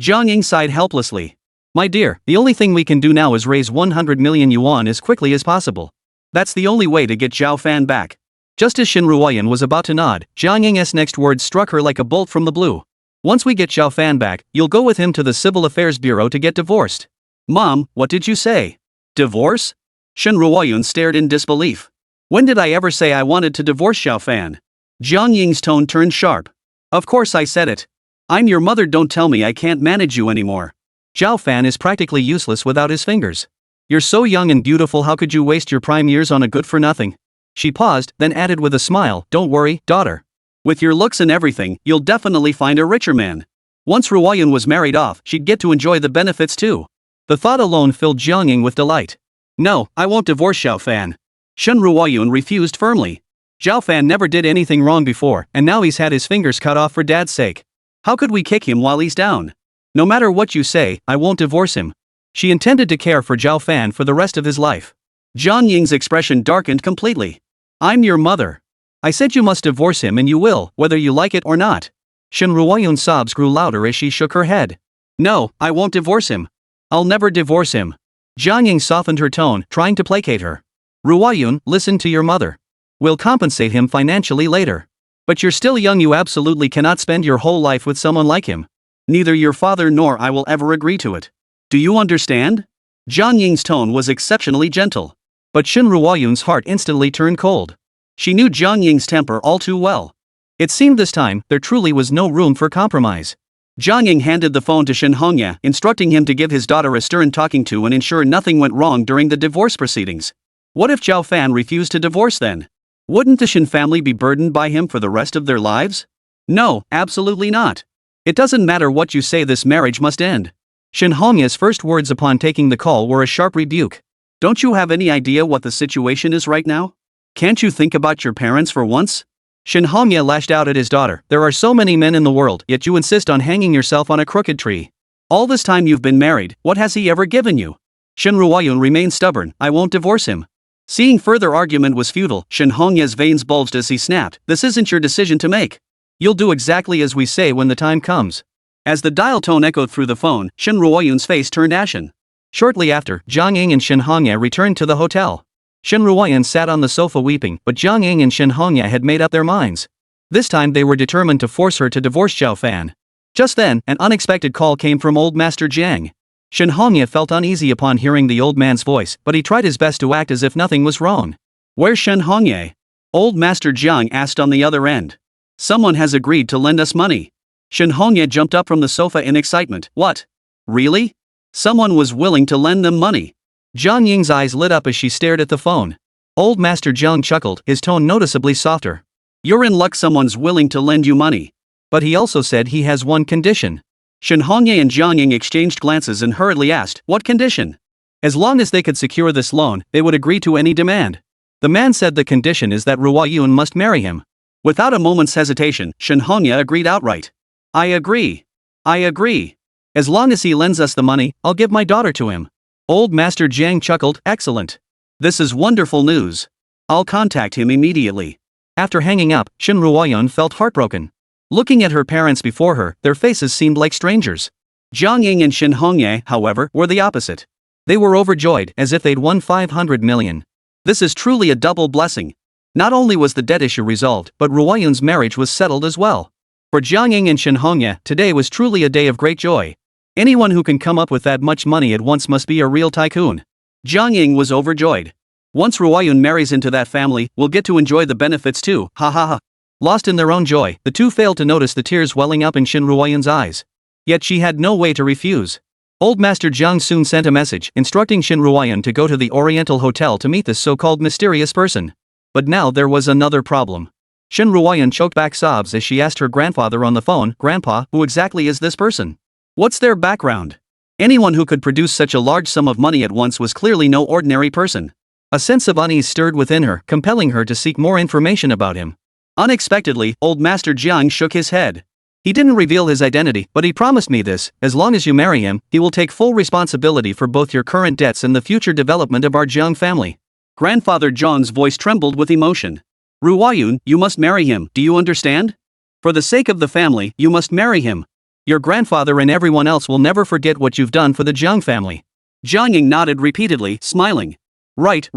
Jiang Ying sighed helplessly. My dear, the only thing we can do now is raise 100 million yuan as quickly as possible. That's the only way to get Zhao Fan back. Just as Shin Ruoyun was about to nod, Jiang Ying's next words struck her like a bolt from the blue. Once we get Zhao Fan back, you'll go with him to the Civil Affairs Bureau to get divorced. Mom, what did you say? Divorce? Shin Ruoyun stared in disbelief. When did I ever say I wanted to divorce Zhao Fan? Jiang Ying's tone turned sharp. Of course I said it. I'm your mother, don't tell me I can't manage you anymore. Zhao Fan is practically useless without his fingers. You're so young and beautiful, how could you waste your prime years on a good-for-nothing? She paused, then added with a smile, don't worry, daughter. With your looks and everything, you'll definitely find a richer man. Once Ruoyun was married off, she'd get to enjoy the benefits too. The thought alone filled Jiang Ying with delight. No, I won't divorce Zhao Fan. Shin Ruoyun refused firmly. Zhao Fan never did anything wrong before, and now he's had his fingers cut off for Dad's sake. How could we kick him while he's down? No matter what you say, I won't divorce him. She intended to care for Zhao Fan for the rest of his life. Jiang Ying's expression darkened completely. I'm your mother. I said you must divorce him and you will, whether you like it or not. Shin Ruoyun's sobs grew louder as she shook her head. No, I won't divorce him. I'll never divorce him. Jiang Ying softened her tone, trying to placate her. Ruoyun, listen to your mother. We'll compensate him financially later. But you're still young, you absolutely cannot spend your whole life with someone like him. Neither your father nor I will ever agree to it. Do you understand? Jiang Ying's tone was exceptionally gentle. But Shin Ruoyun's heart instantly turned cold. She knew Jiang Ying's temper all too well. It seemed this time, there truly was no room for compromise. Zhang Ying handed the phone to Shen Hongye, instructing him to give his daughter a stern talking to and ensure nothing went wrong during the divorce proceedings. What if Zhao Fan refused to divorce then? Wouldn't the Shen family be burdened by him for the rest of their lives? No, absolutely not. It doesn't matter what you say, this marriage must end. Shen Hongye's first words upon taking the call were a sharp rebuke. Don't you have any idea what the situation is right now? Can't you think about your parents for once? Shen Hongye lashed out at his daughter. There are so many men in the world, yet you insist on hanging yourself on a crooked tree. All this time you've been married, what has he ever given you? Shen Ruoyun remained stubborn. I won't divorce him. Seeing further argument was futile, Shen Hongye's veins bulged as he snapped. This isn't your decision to make. You'll do exactly as we say when the time comes. As the dial tone echoed through the phone, Shen Ruoyun's face turned ashen. Shortly after, Zhang Ying and Shen Hongye returned to the hotel. Shen Ruoyun sat on the sofa weeping, but Zhang Ying and Shen Hongye had made up their minds. This time they were determined to force her to divorce Zhao Fan. Just then, an unexpected call came from old Master Jiang. Shen Hongye felt uneasy upon hearing the old man's voice, but he tried his best to act as if nothing was wrong. Where's Shen Hongye? Old Master Jiang asked on the other end. Someone has agreed to lend us money. Shen Hongye jumped up from the sofa in excitement. What? Really? Someone was willing to lend them money. Zhang Ying's eyes lit up as she stared at the phone. Old Master Jiang chuckled, his tone noticeably softer. You're in luck, someone's willing to lend you money. But he also said he has one condition. Shen Hongye and Zhang Ying exchanged glances and hurriedly asked, what condition? As long as they could secure this loan, they would agree to any demand. The man said the condition is that Ruoyun must marry him. Without a moment's hesitation, Shen Hongye agreed outright. I agree. I agree. As long as he lends us the money, I'll give my daughter to him. Old Master Jiang chuckled, excellent. This is wonderful news. I'll contact him immediately. After hanging up, Shen Ruoyun felt heartbroken. Looking at her parents before her, their faces seemed like strangers. Zhang Ying and Shen Hongye, however, were the opposite. They were overjoyed, as if they'd won 500 million. This is truly a double blessing. Not only was the debt issue resolved, but Ruoyun's marriage was settled as well. For Zhang Ying and Shen Hongye, today was truly a day of great joy. Anyone who can come up with that much money at once must be a real tycoon. Zhang Ying was overjoyed. Once Ruoyun marries into that family, we'll get to enjoy the benefits too, ha ha ha. Lost in their own joy, the two failed to notice the tears welling up in Shen Ruoyun's eyes. Yet she had no way to refuse. Old Master Jiang soon sent a message, instructing Shen Ruoyun to go to the Oriental Hotel to meet this so-called mysterious person. But now there was another problem. Shen Ruoyun choked back sobs as she asked her grandfather on the phone, Grandpa, who exactly is this person? What's their background? Anyone who could produce such a large sum of money at once was clearly no ordinary person. A sense of unease stirred within her, compelling her to seek more information about him. Unexpectedly, old Master Jiang shook his head. He didn't reveal his identity, but he promised me this: as long as you marry him, he will take full responsibility for both your current debts and the future development of our Jiang family. Grandfather Zhang's voice trembled with emotion. Ruoyun, you must marry him, do you understand? For the sake of the family, you must marry him. Your grandfather and everyone else will never forget what you've done for the Jiang family. Zhang Ying nodded repeatedly, smiling. Right.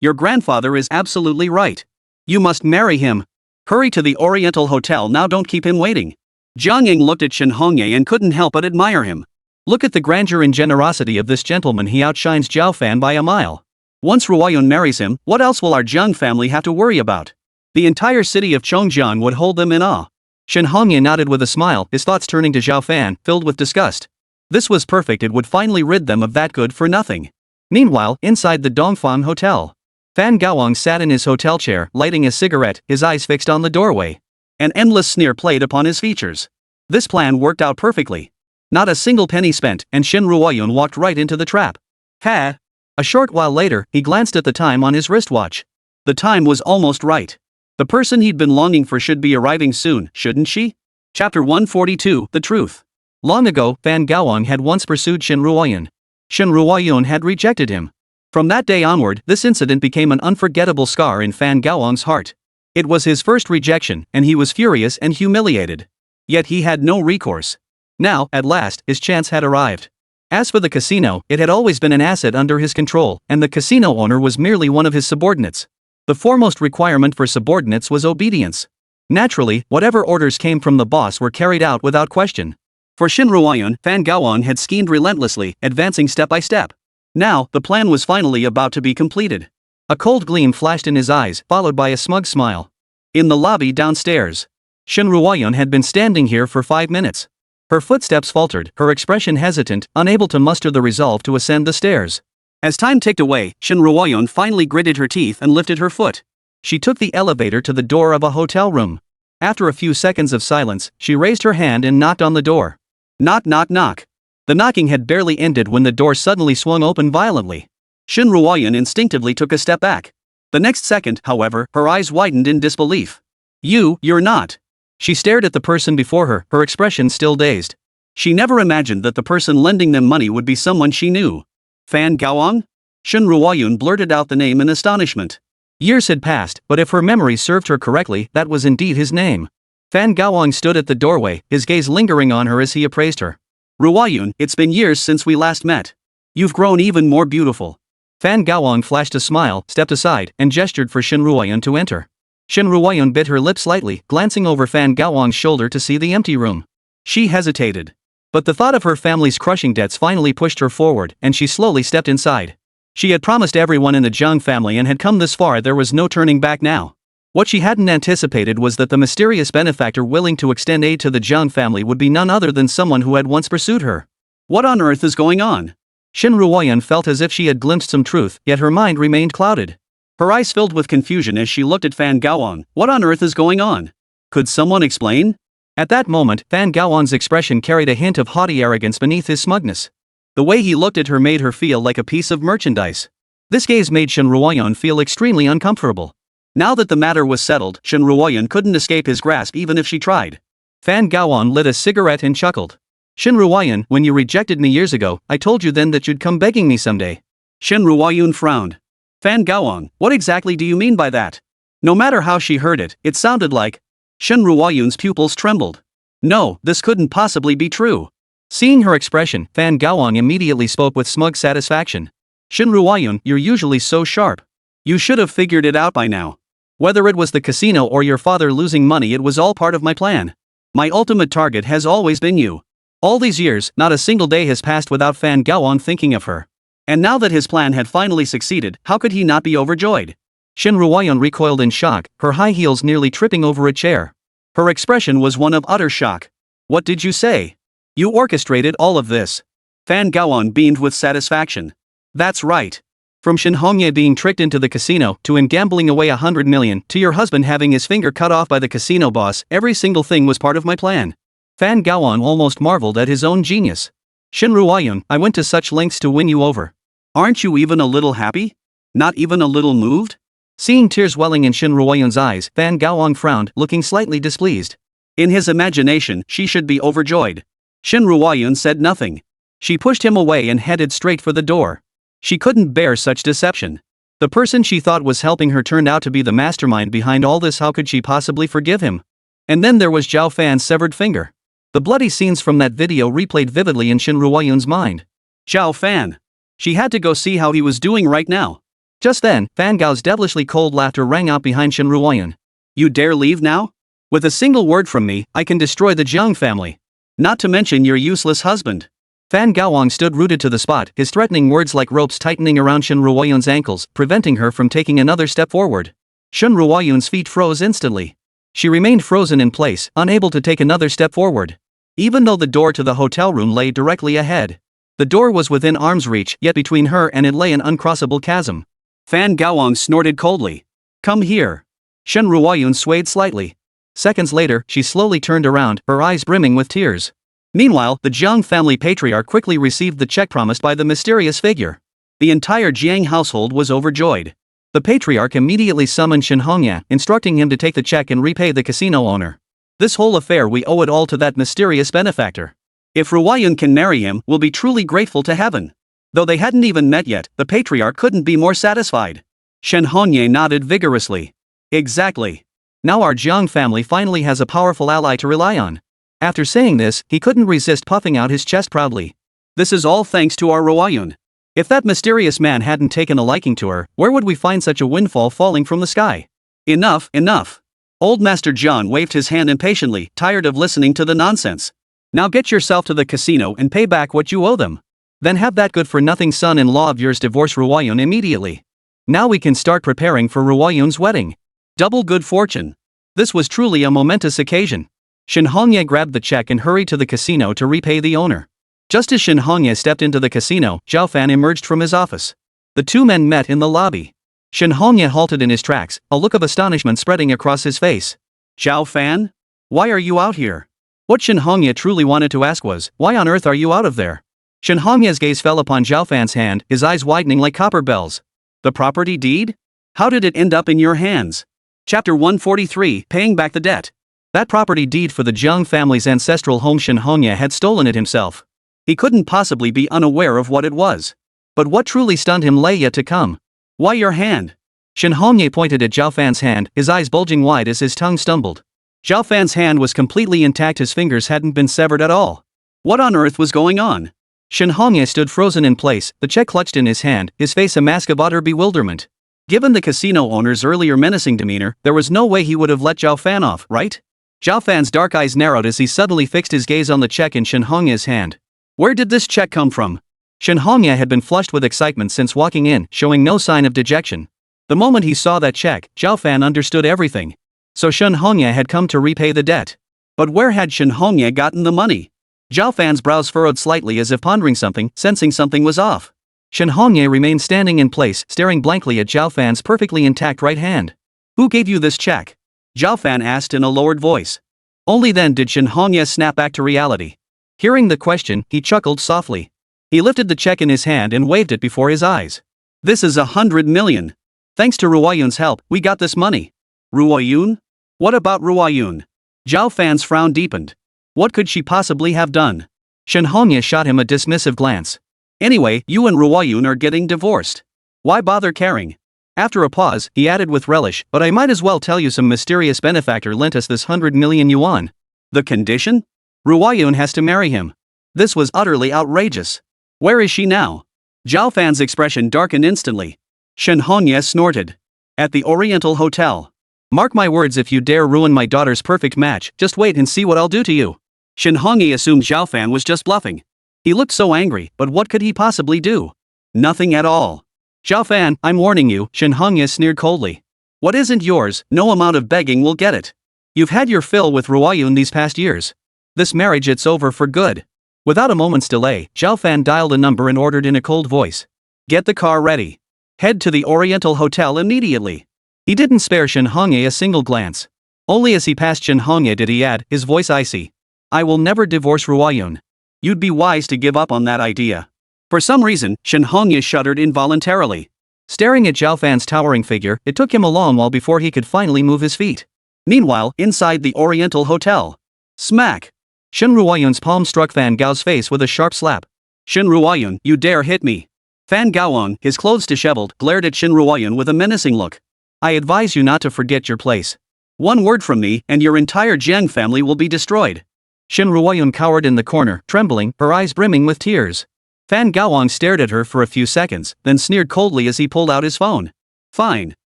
Your grandfather is absolutely right. You must marry him. Hurry to the Oriental Hotel now, don't keep him waiting. Zhang Ying looked at Shen Hongye and couldn't help but admire him. Look at the grandeur and generosity of this gentleman, he outshines Zhao Fan by a mile. Once Ruoyun marries him, what else will our Jiang family have to worry about? The entire city of Chongjiang would hold them in awe. Shen Hongye nodded with a smile, his thoughts turning to Zhao Fan, filled with disgust. This was perfect, it would finally rid them of that good-for-nothing. Meanwhile, inside the Dongfang Hotel, Fan Gaowang sat in his hotel chair, lighting a cigarette, his eyes fixed on the doorway. An endless sneer played upon his features. This plan worked out perfectly. Not a single penny spent, and Shen Ruoyun walked right into the trap. Ha! A short while later, he glanced at the time on his wristwatch. The time was almost right. The person he'd been longing for should be arriving soon, shouldn't she? Chapter 142, The Truth. Long ago, Fan Gaowang had once pursued Shen Ruoyun. Shen Ruoyun had rejected him. From that day onward, this incident became an unforgettable scar in Fan Gaowang's heart. It was his first rejection, and he was furious and humiliated. Yet he had no recourse. Now, at last, his chance had arrived. As for the casino, it had always been an asset under his control, and the casino owner was merely one of his subordinates. The foremost requirement for subordinates was obedience. Naturally, whatever orders came from the boss were carried out without question. For Shen Ruoyun, Fan Gaowang had schemed relentlessly, advancing step by step. Now, the plan was finally about to be completed. A cold gleam flashed in his eyes, followed by a smug smile. In the lobby downstairs, Shen Ruoyun had been standing here for 5 minutes. Her footsteps faltered, her expression hesitant, unable to muster the resolve to ascend the stairs. As time ticked away, Shin Ruoyun finally gritted her teeth and lifted her foot. She took the elevator to the door of a hotel room. After a few seconds of silence, she raised her hand and knocked on the door. Knock knock knock. The knocking had barely ended when the door suddenly swung open violently. Shin Ruoyun instinctively took a step back. The next second, however, her eyes widened in disbelief. You're not. She stared at the person before her, her expression still dazed. She never imagined that the person lending them money would be someone she knew. Fan Gaoang? Shin Ruoyun blurted out the name in astonishment. Years had passed, but if her memory served her correctly, that was indeed his name. Fan Gaoang stood at the doorway, his gaze lingering on her as he appraised her. Ruoyun, it's been years since we last met. You've grown even more beautiful. Fan Gaoang flashed a smile, stepped aside, and gestured for Shin Ruoyun to enter. Shin Ruoyun bit her lip slightly, glancing over Fan Gaoang's shoulder to see the empty room. She hesitated. But the thought of her family's crushing debts finally pushed her forward, and she slowly stepped inside. She had promised everyone in the Zhang family and had come this far, there was no turning back now. What she hadn't anticipated was that the mysterious benefactor willing to extend aid to the Zhang family would be none other than someone who had once pursued her. What on earth is going on? Shin Ruoyun felt as if she had glimpsed some truth, yet her mind remained clouded. Her eyes filled with confusion as she looked at Fan Gaoang. What on earth is going on? Could someone explain? At that moment, Fan Gaoang's expression carried a hint of haughty arrogance beneath his smugness. The way he looked at her made her feel like a piece of merchandise. This gaze made Shin Ruoyun feel extremely uncomfortable. Now that the matter was settled, Shin Ruoyun couldn't escape his grasp even if she tried. Fan Gaoang lit a cigarette and chuckled. Shin Ruoyun, when you rejected me years ago, I told you then that you'd come begging me someday. Shin Ruoyun frowned. Fan Gaoang, what exactly do you mean by that? No matter how she heard it, it sounded like. Shin Ruoyun's pupils trembled. No, this couldn't possibly be true. Seeing her expression, Fan Gaoang immediately spoke with smug satisfaction. Shin Ruoyun, you're usually so sharp. You should have figured it out by now. Whether it was the casino or your father losing money, it was all part of my plan. My ultimate target has always been you. All these years, not a single day has passed without Fan Gaoang thinking of her. And now that his plan had finally succeeded, how could he not be overjoyed? Shin Ruoyun recoiled in shock, her high heels nearly tripping over a chair. Her expression was one of utter shock. What did you say? You orchestrated all of this. Fan Gaoang beamed with satisfaction. That's right. From Shin Hongye being tricked into the casino, to him gambling away 100 million, to your husband having his finger cut off by the casino boss, every single thing was part of my plan. Fan Gaoang almost marveled at his own genius. Shin Ruoyun, I went to such lengths to win you over. Aren't you even a little happy? Not even a little moved? Seeing tears welling in Shin Ruoyun's eyes, Fan Gaoang frowned, looking slightly displeased. In his imagination, she should be overjoyed. Shin Ruoyun said nothing. She pushed him away and headed straight for the door. She couldn't bear such deception. The person she thought was helping her turned out to be the mastermind behind all this. How could she possibly forgive him? And then there was Zhao Fan's severed finger. The bloody scenes from that video replayed vividly in Shin Ruoyun's mind. Zhao Fan. She had to go see how he was doing right now. Just then, Fan Gao's devilishly cold laughter rang out behind Shin Ruoyun. You dare leave now? With a single word from me, I can destroy the Jiang family. Not to mention your useless husband. Fan Gaoang stood rooted to the spot, his threatening words like ropes tightening around Shin Ruoyun's ankles, preventing her from taking another step forward. Shin Ruoyun's feet froze instantly. She remained frozen in place, unable to take another step forward. Even though the door to the hotel room lay directly ahead. The door was within arm's reach, yet between her and it lay an uncrossable chasm. Fan Gaoang snorted coldly. Come here. Shin Ruoyun swayed slightly. Seconds later, she slowly turned around, her eyes brimming with tears. Meanwhile, the Jiang family patriarch quickly received the check promised by the mysterious figure. The entire Jiang household was overjoyed. The patriarch immediately summoned Shin Hongye, instructing him to take the check and repay the casino owner. This whole affair, we owe it all to that mysterious benefactor. If Ruoyun can marry him, we'll be truly grateful to heaven. Though they hadn't even met yet, the patriarch couldn't be more satisfied. Shin Hongye nodded vigorously. Exactly. Now our Jiang family finally has a powerful ally to rely on. After saying this, he couldn't resist puffing out his chest proudly. This is all thanks to our Ruoyun. If that mysterious man hadn't taken a liking to her, where would we find such a windfall falling from the sky? Enough, enough. Old Master John waved his hand impatiently, tired of listening to the nonsense. Now get yourself to the casino and pay back what you owe them. Then have that good-for-nothing son-in-law of yours divorce Ruoyun immediately. Now we can start preparing for Ruoyun's wedding. Double good fortune. This was truly a momentous occasion. Shin Hongye grabbed the check and hurried to the casino to repay the owner. Just as Shin Hongye stepped into the casino, Zhao Fan emerged from his office. The two men met in the lobby. Shin Hongye halted in his tracks, a look of astonishment spreading across his face. Zhao Fan? Why are you out here? What Shin Hongye truly wanted to ask was, why on earth are you out of there? Shin Hongye's gaze fell upon Zhao Fan's hand, his eyes widening like copper bells. The property deed? How did it end up in your hands? Chapter 143, Paying Back the Debt. That property deed for the Jiang family's ancestral home, Shin Hongye had stolen it himself. He couldn't possibly be unaware of what it was. But what truly stunned him lay yet to come. Why your hand? Shin Hongye pointed at Zhao Fan's hand, his eyes bulging wide as his tongue stumbled. Zhao Fan's hand was completely intact, his fingers hadn't been severed at all. What on earth was going on? Shin Hongye stood frozen in place, the check clutched in his hand, his face a mask of utter bewilderment. Given the casino owner's earlier menacing demeanor, there was no way he would have let Zhao Fan off, right? Zhao Fan's dark eyes narrowed as he suddenly fixed his gaze on the check in Shin Hongye's hand. Where did this check come from? Shin Hongye had been flushed with excitement since walking in, showing no sign of dejection. The moment he saw that check, Zhao Fan understood everything. So Shin Hongye had come to repay the debt. But where had Shin Hongye gotten the money? Zhao Fan's brows furrowed slightly as if pondering something, sensing something was off. Shin Hongye remained standing in place, staring blankly at Zhao Fan's perfectly intact right hand. Who gave you this check? Zhao Fan asked in a lowered voice. Only then did Shin Hongye snap back to reality. Hearing the question, he chuckled softly. He lifted the check in his hand and waved it before his eyes. This is 100 million. Thanks to Ruoyun's help, we got this money. Ruoyun? What about Ruoyun? Zhao Fan's frown deepened. What could she possibly have done? Shin Hongye shot him a dismissive glance. Anyway, you and Ruoyun are getting divorced. Why bother caring? After a pause, he added with relish, but I might as well tell you some mysterious benefactor lent us this 100 million yuan. The condition? Ruoyun has to marry him. This was utterly outrageous. Where is she now? Zhao Fan's expression darkened instantly. Shin Hongye snorted. At the Oriental Hotel. Mark my words, if you dare ruin my daughter's perfect match, just wait and see what I'll do to you. Shin Hongye assumed Zhao Fan was just bluffing. He looked so angry, but what could he possibly do? Nothing at all. Zhao Fan, I'm warning you, Shin Hongye sneered coldly. What isn't yours, no amount of begging will get it. You've had your fill with Ruoyun these past years. This marriage, it's over for good. Without a moment's delay, Zhao Fan dialed a number and ordered in a cold voice. Get the car ready. Head to the Oriental Hotel immediately. He didn't spare Shin Hongye a single glance. Only as he passed Shin Hongye did he add, his voice icy. I will never divorce Ruoyun. You'd be wise to give up on that idea. For some reason, Shin Hongye shuddered involuntarily. Staring at Zhao Fan's towering figure, it took him a long while before he could finally move his feet. Meanwhile, inside the Oriental Hotel. Smack! Shin Ruoyun's palm struck Fan Gao's face with a sharp slap. Shin Ruoyun, you dare hit me. Fan Gaoang, his clothes disheveled, glared at Shin Ruoyun with a menacing look. I advise you not to forget your place. One word from me, and your entire Jiang family will be destroyed. Shin Ruoyun cowered in the corner, trembling, her eyes brimming with tears. Fan Gaoang stared at her for a few seconds, then sneered coldly as he pulled out his phone. Fine.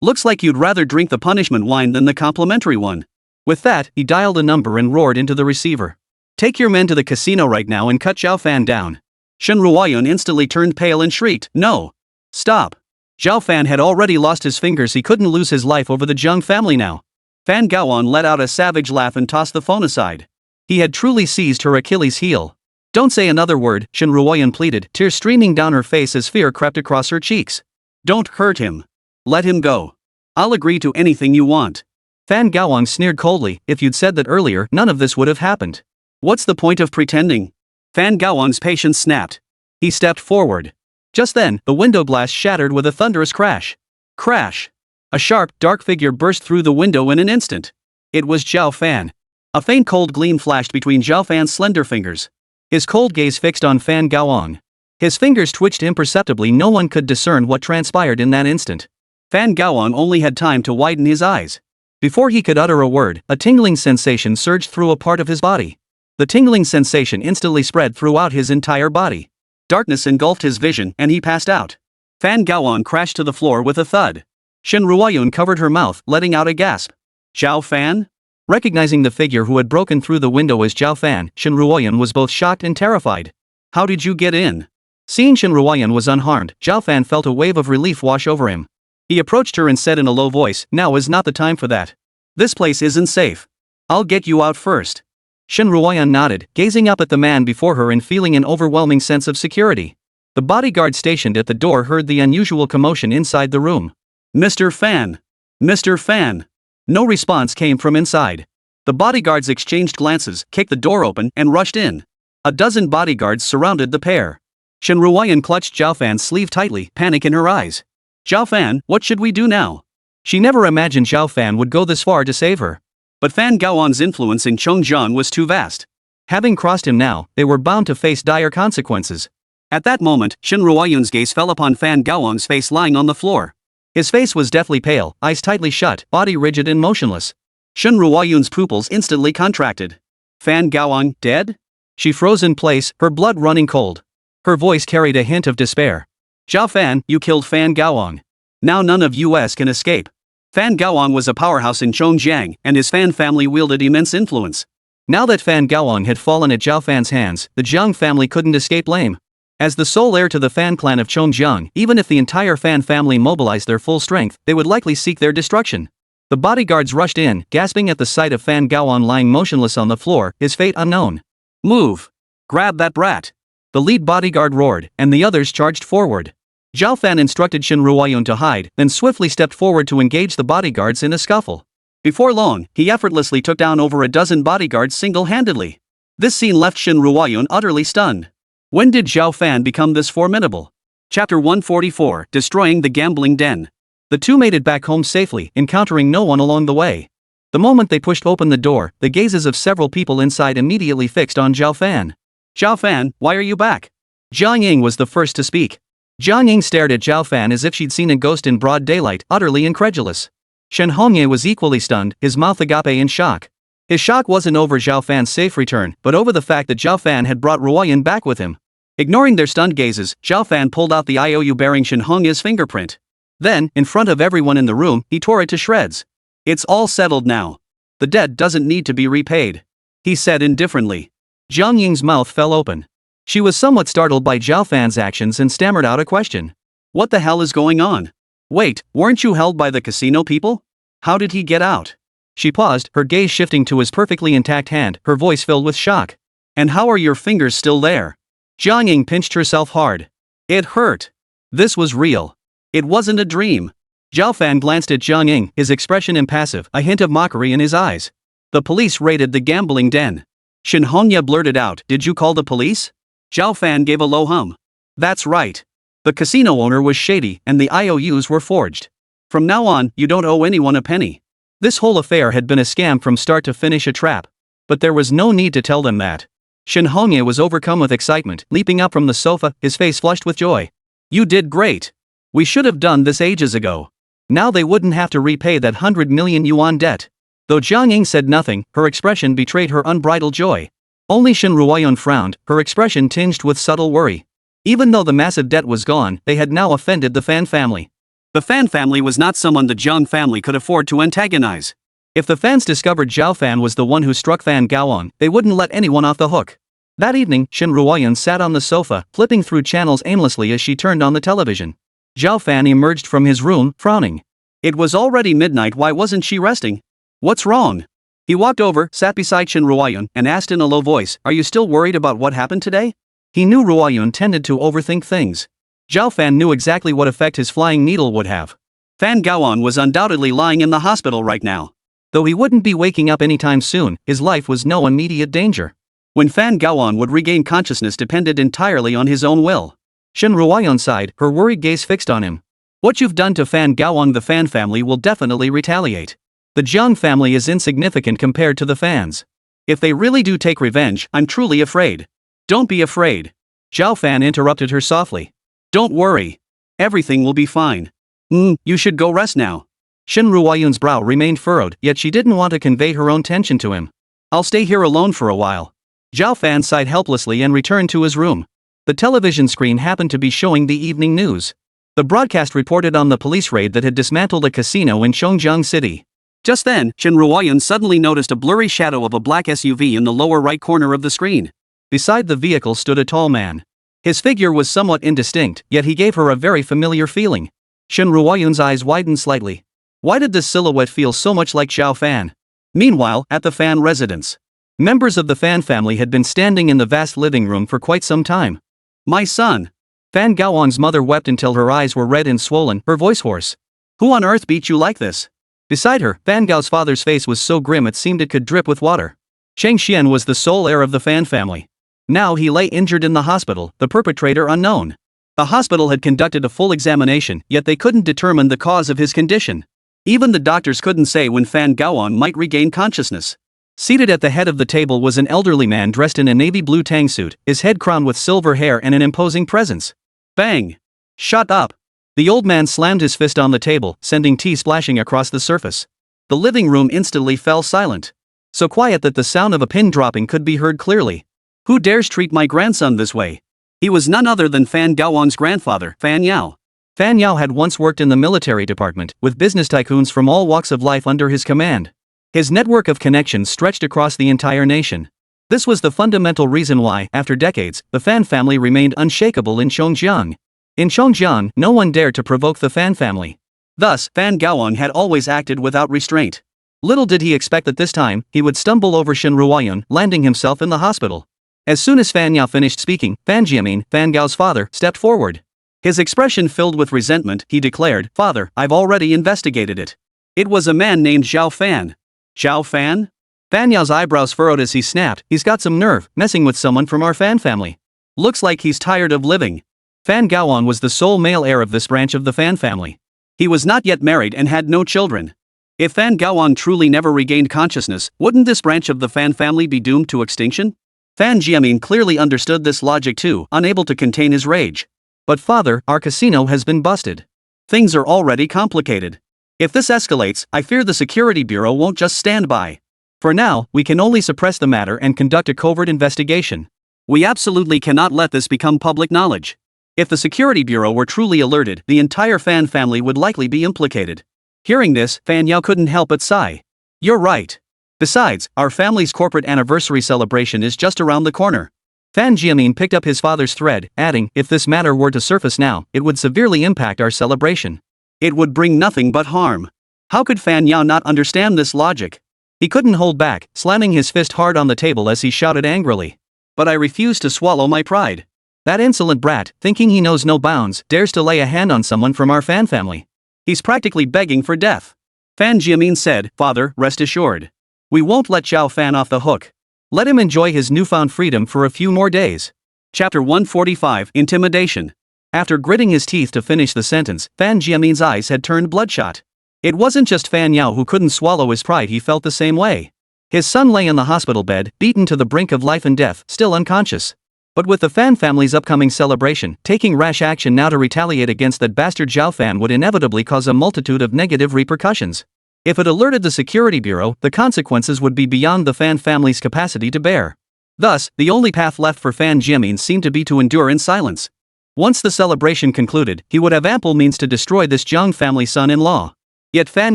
Looks like you'd rather drink the punishment wine than the complimentary one. With that, he dialed a number and roared into the receiver. Take your men to the casino right now and cut Zhao Fan down. Shin Ruoyun instantly turned pale and shrieked, No! Stop! Zhao Fan had already lost his fingers, he couldn't lose his life over the Jiang family now. Fan Gaoang let out a savage laugh and tossed the phone aside. He had truly seized her Achilles heel. Don't say another word, Shin Ruoyun pleaded, tears streaming down her face as fear crept across her cheeks. Don't hurt him. Let him go. I'll agree to anything you want. Fan Gaoang sneered coldly, if you'd said that earlier, none of this would have happened. What's the point of pretending? Fan Gaoang's patience snapped. He stepped forward. Just then, the window glass shattered with a thunderous crash. Crash! A sharp, dark figure burst through the window in an instant. It was Zhao Fan. A faint cold gleam flashed between Zhao Fan's slender fingers. His cold gaze fixed on Fan Gaoang. His fingers twitched imperceptibly, no one could discern what transpired in that instant. Fan Gaoang only had time to widen his eyes. Before he could utter a word, a tingling sensation surged through a part of his body. The tingling sensation instantly spread throughout his entire body. Darkness engulfed his vision and he passed out. Fan Gaoang crashed to the floor with a thud. Shin Ruoyun covered her mouth, letting out a gasp. Zhao Fan? Recognizing the figure who had broken through the window as Zhao Fan, Shin Ruoyun was both shocked and terrified. How did you get in? Seeing Shin Ruoyun was unharmed, Zhao Fan felt a wave of relief wash over him. He approached her and said in a low voice, Now is not the time for that. This place isn't safe. I'll get you out first. Shen Ruoyan nodded, gazing up at the man before her and feeling an overwhelming sense of security. The bodyguard stationed at the door heard the unusual commotion inside the room. Mr. Fan! Mr. Fan! No response came from inside. The bodyguards exchanged glances, kicked the door open, and rushed in. A dozen bodyguards surrounded the pair. Shen Ruoyan clutched Zhao Fan's sleeve tightly, panic in her eyes. Zhao Fan, what should we do now? She never imagined Zhao Fan would go this far to save her. But Fan Gaoang's influence in Tongtong was too vast. Having crossed him now, they were bound to face dire consequences. At that moment, Shen Ruoyan's gaze fell upon Fan Gaoang's face lying on the floor. His face was deathly pale, eyes tightly shut, body rigid and motionless. Shen Ruoyan's pupils instantly contracted. Fan Gaoang dead? She froze in place, her blood running cold. Her voice carried a hint of despair. Zhao Fan, you killed Fan Gaoang. Now none of us can escape. Fan Gaoang was a powerhouse in Chongjiang, and his Fan family wielded immense influence. Now that Fan Gaoang had fallen at Zhao Fan's hands, the Jiang family couldn't escape blame. As the sole heir to the Fan clan of Chongjiang, even if the entire Fan family mobilized their full strength, they would likely seek their destruction. The bodyguards rushed in, gasping at the sight of Fan Gaoang lying motionless on the floor, his fate unknown. Move! Grab that brat! The lead bodyguard roared, and the others charged forward. Zhao Fan instructed Shen Ruoyan to hide, then swiftly stepped forward to engage the bodyguards in a scuffle. Before long, he effortlessly took down over a dozen bodyguards single-handedly. This scene left Shen Ruoyan utterly stunned. When did Zhao Fan become this formidable? Chapter 144, Destroying the Gambling Den. The two made it back home safely, encountering no one along the way. The moment they pushed open the door, the gazes of several people inside immediately fixed on Zhao Fan. Zhao Fan, why are you back? Jiang Ying was the first to speak. Jiang Ying stared at Zhao Fan as if she'd seen a ghost in broad daylight, utterly incredulous. Shen Hongye was equally stunned, his mouth agape in shock. His shock wasn't over Zhao Fan's safe return, but over the fact that Zhao Fan had brought Ruoyan back with him. Ignoring their stunned gazes, Zhao Fan pulled out the IOU bearing Shen Hongye's fingerprint. Then, in front of everyone in the room, he tore it to shreds. It's all settled now. The debt doesn't need to be repaid, he said indifferently. Jiang Ying's mouth fell open. She was somewhat startled by Zhao Fan's actions and stammered out a question. What the hell is going on? Wait, weren't you held by the casino people? How did he get out? She paused, her gaze shifting to his perfectly intact hand, her voice filled with shock. And how are your fingers still there? Jiang Ying pinched herself hard. It hurt. This was real. It wasn't a dream. Zhao Fan glanced at Jiang Ying, his expression impassive, a hint of mockery in his eyes. The police raided the gambling den. Shen Hongye blurted out, did you call the police? Zhao Fan gave a low hum. That's right. The casino owner was shady, and the IOUs were forged. From now on, you don't owe anyone a penny. This whole affair had been a scam from start to finish, a trap. But there was no need to tell them that. Shen Hongye was overcome with excitement, leaping up from the sofa, his face flushed with joy. You did great. We should have done this ages ago. Now they wouldn't have to repay that 100 million yuan debt. Though Jiang Ying said nothing, her expression betrayed her unbridled joy. Only Shen Ruoyan frowned, her expression tinged with subtle worry. Even though the massive debt was gone, they had now offended the Fan family. The Fan family was not someone the Jiang family could afford to antagonize. If the fans discovered Zhao Fan was the one who struck Fan Gaoang, they wouldn't let anyone off the hook. That evening, Shen Ruoyan sat on the sofa, flipping through channels aimlessly as she turned on the television. Zhao Fan emerged from his room, frowning. It was already midnight, why wasn't she resting? What's wrong? He walked over, sat beside Shen Ruoyan, and asked in a low voice, are you still worried about what happened today? He knew Ruoyan tended to overthink things. Zhao Fan knew exactly what effect his flying needle would have. Fan Gaoang was undoubtedly lying in the hospital right now. Though he wouldn't be waking up anytime soon, his life was no immediate danger. When Fan Gaoang would regain consciousness depended entirely on his own will. Shen Ruoyan sighed, her worried gaze fixed on him. What you've done to Fan Gaoang, the Fan family will definitely retaliate. The Jiang family is insignificant compared to the Fans. If they really do take revenge, I'm truly afraid. Don't be afraid. Zhao Fan interrupted her softly. Don't worry. Everything will be fine. You should go rest now. Shen Ruoyan's brow remained furrowed, yet she didn't want to convey her own tension to him. I'll stay here alone for a while. Zhao Fan sighed helplessly and returned to his room. The television screen happened to be showing the evening news. The broadcast reported on the police raid that had dismantled a casino in Dongyuan City. Just then, Shen Ruoyan suddenly noticed a blurry shadow of a black SUV in the lower right corner of the screen. Beside the vehicle stood a tall man. His figure was somewhat indistinct, yet he gave her a very familiar feeling. Shen Ruoyan's eyes widened slightly. Why did this silhouette feel so much like Zhao Fan? Meanwhile, at the Fan residence, Members of the Fan family had been standing in the vast living room for quite some time. "My son." Fan Gaoang's mother wept until her eyes were red and swollen, her voice hoarse. "Who on earth beat you like this?" Beside her, Fan Gao's father's face was so grim it seemed it could drip with water. Cheng Xian was the sole heir of the Fan family. Now he lay injured in the hospital, the perpetrator unknown. The hospital had conducted a full examination, yet they couldn't determine the cause of his condition. Even the doctors couldn't say when Fan Gaoang might regain consciousness. Seated at the head of the table was an elderly man dressed in a navy blue tang suit, his head crowned with silver hair and an imposing presence. Bang! "Shut up!" The old man slammed his fist on the table, sending tea splashing across the surface. The living room instantly fell silent. So quiet that the sound of a pin dropping could be heard clearly. "Who dares treat my grandson this way?" He was none other than Fan Gaoang's grandfather, Fan Yao. Fan Yao had once worked in the military department, with business tycoons from all walks of life under his command. His network of connections stretched across the entire nation. This was the fundamental reason why, after decades, the Fan family remained unshakable in Chongjiang. In Chongjiang, no one dared to provoke the Fan family. Thus, Fan Gaoang had always acted without restraint. Little did he expect that this time, he would stumble over Shen Ruoyun, landing himself in the hospital. As soon as Fan Yao finished speaking, Fan Jiamin, Fan Gao's father, stepped forward. His expression filled with resentment, he declared, "Father, I've already investigated it. It was a man named Zhao Fan." "Zhao Fan?" Fan Yao's eyebrows furrowed as he snapped, "He's got some nerve, messing with someone from our Fan family. Looks like he's tired of living." Fan Gaoang was the sole male heir of this branch of the Fan family. He was not yet married and had no children. If Fan Gaoang truly never regained consciousness, wouldn't this branch of the Fan family be doomed to extinction? Fan Jiamin clearly understood this logic too, unable to contain his rage. "But father, our casino has been busted. Things are already complicated. If this escalates, I fear the Security Bureau won't just stand by. For now, we can only suppress the matter and conduct a covert investigation. We absolutely cannot let this become public knowledge. If the Security Bureau were truly alerted, the entire Fan family would likely be implicated." Hearing this, Fan Yao couldn't help but sigh. "You're right. Besides, our family's corporate anniversary celebration is just around the corner." Fan Jiamin picked up his father's thread, adding, "If this matter were to surface now, it would severely impact our celebration. It would bring nothing but harm." How could Fan Yao not understand this logic? He couldn't hold back, slamming his fist hard on the table as he shouted angrily. "But I refuse to swallow my pride. That insolent brat, thinking he knows no bounds, dares to lay a hand on someone from our Fan family. He's practically begging for death." Fan Jiamin said, "Father, rest assured. We won't let Zhao Fan off the hook. Let him enjoy his newfound freedom for a few more days." Chapter 145, Intimidation. After gritting his teeth to finish the sentence, Fan Jiamin's eyes had turned bloodshot. It wasn't just Fan Yao who couldn't swallow his pride, he felt the same way. His son lay in the hospital bed, beaten to the brink of life and death, still unconscious. But with the Fan family's upcoming celebration, taking rash action now to retaliate against that bastard Zhao Fan would inevitably cause a multitude of negative repercussions. If it alerted the Security Bureau, the consequences would be beyond the Fan family's capacity to bear. Thus, the only path left for Fan Jiamin seemed to be to endure in silence. Once the celebration concluded, he would have ample means to destroy this Zhang family son-in-law. Yet Fan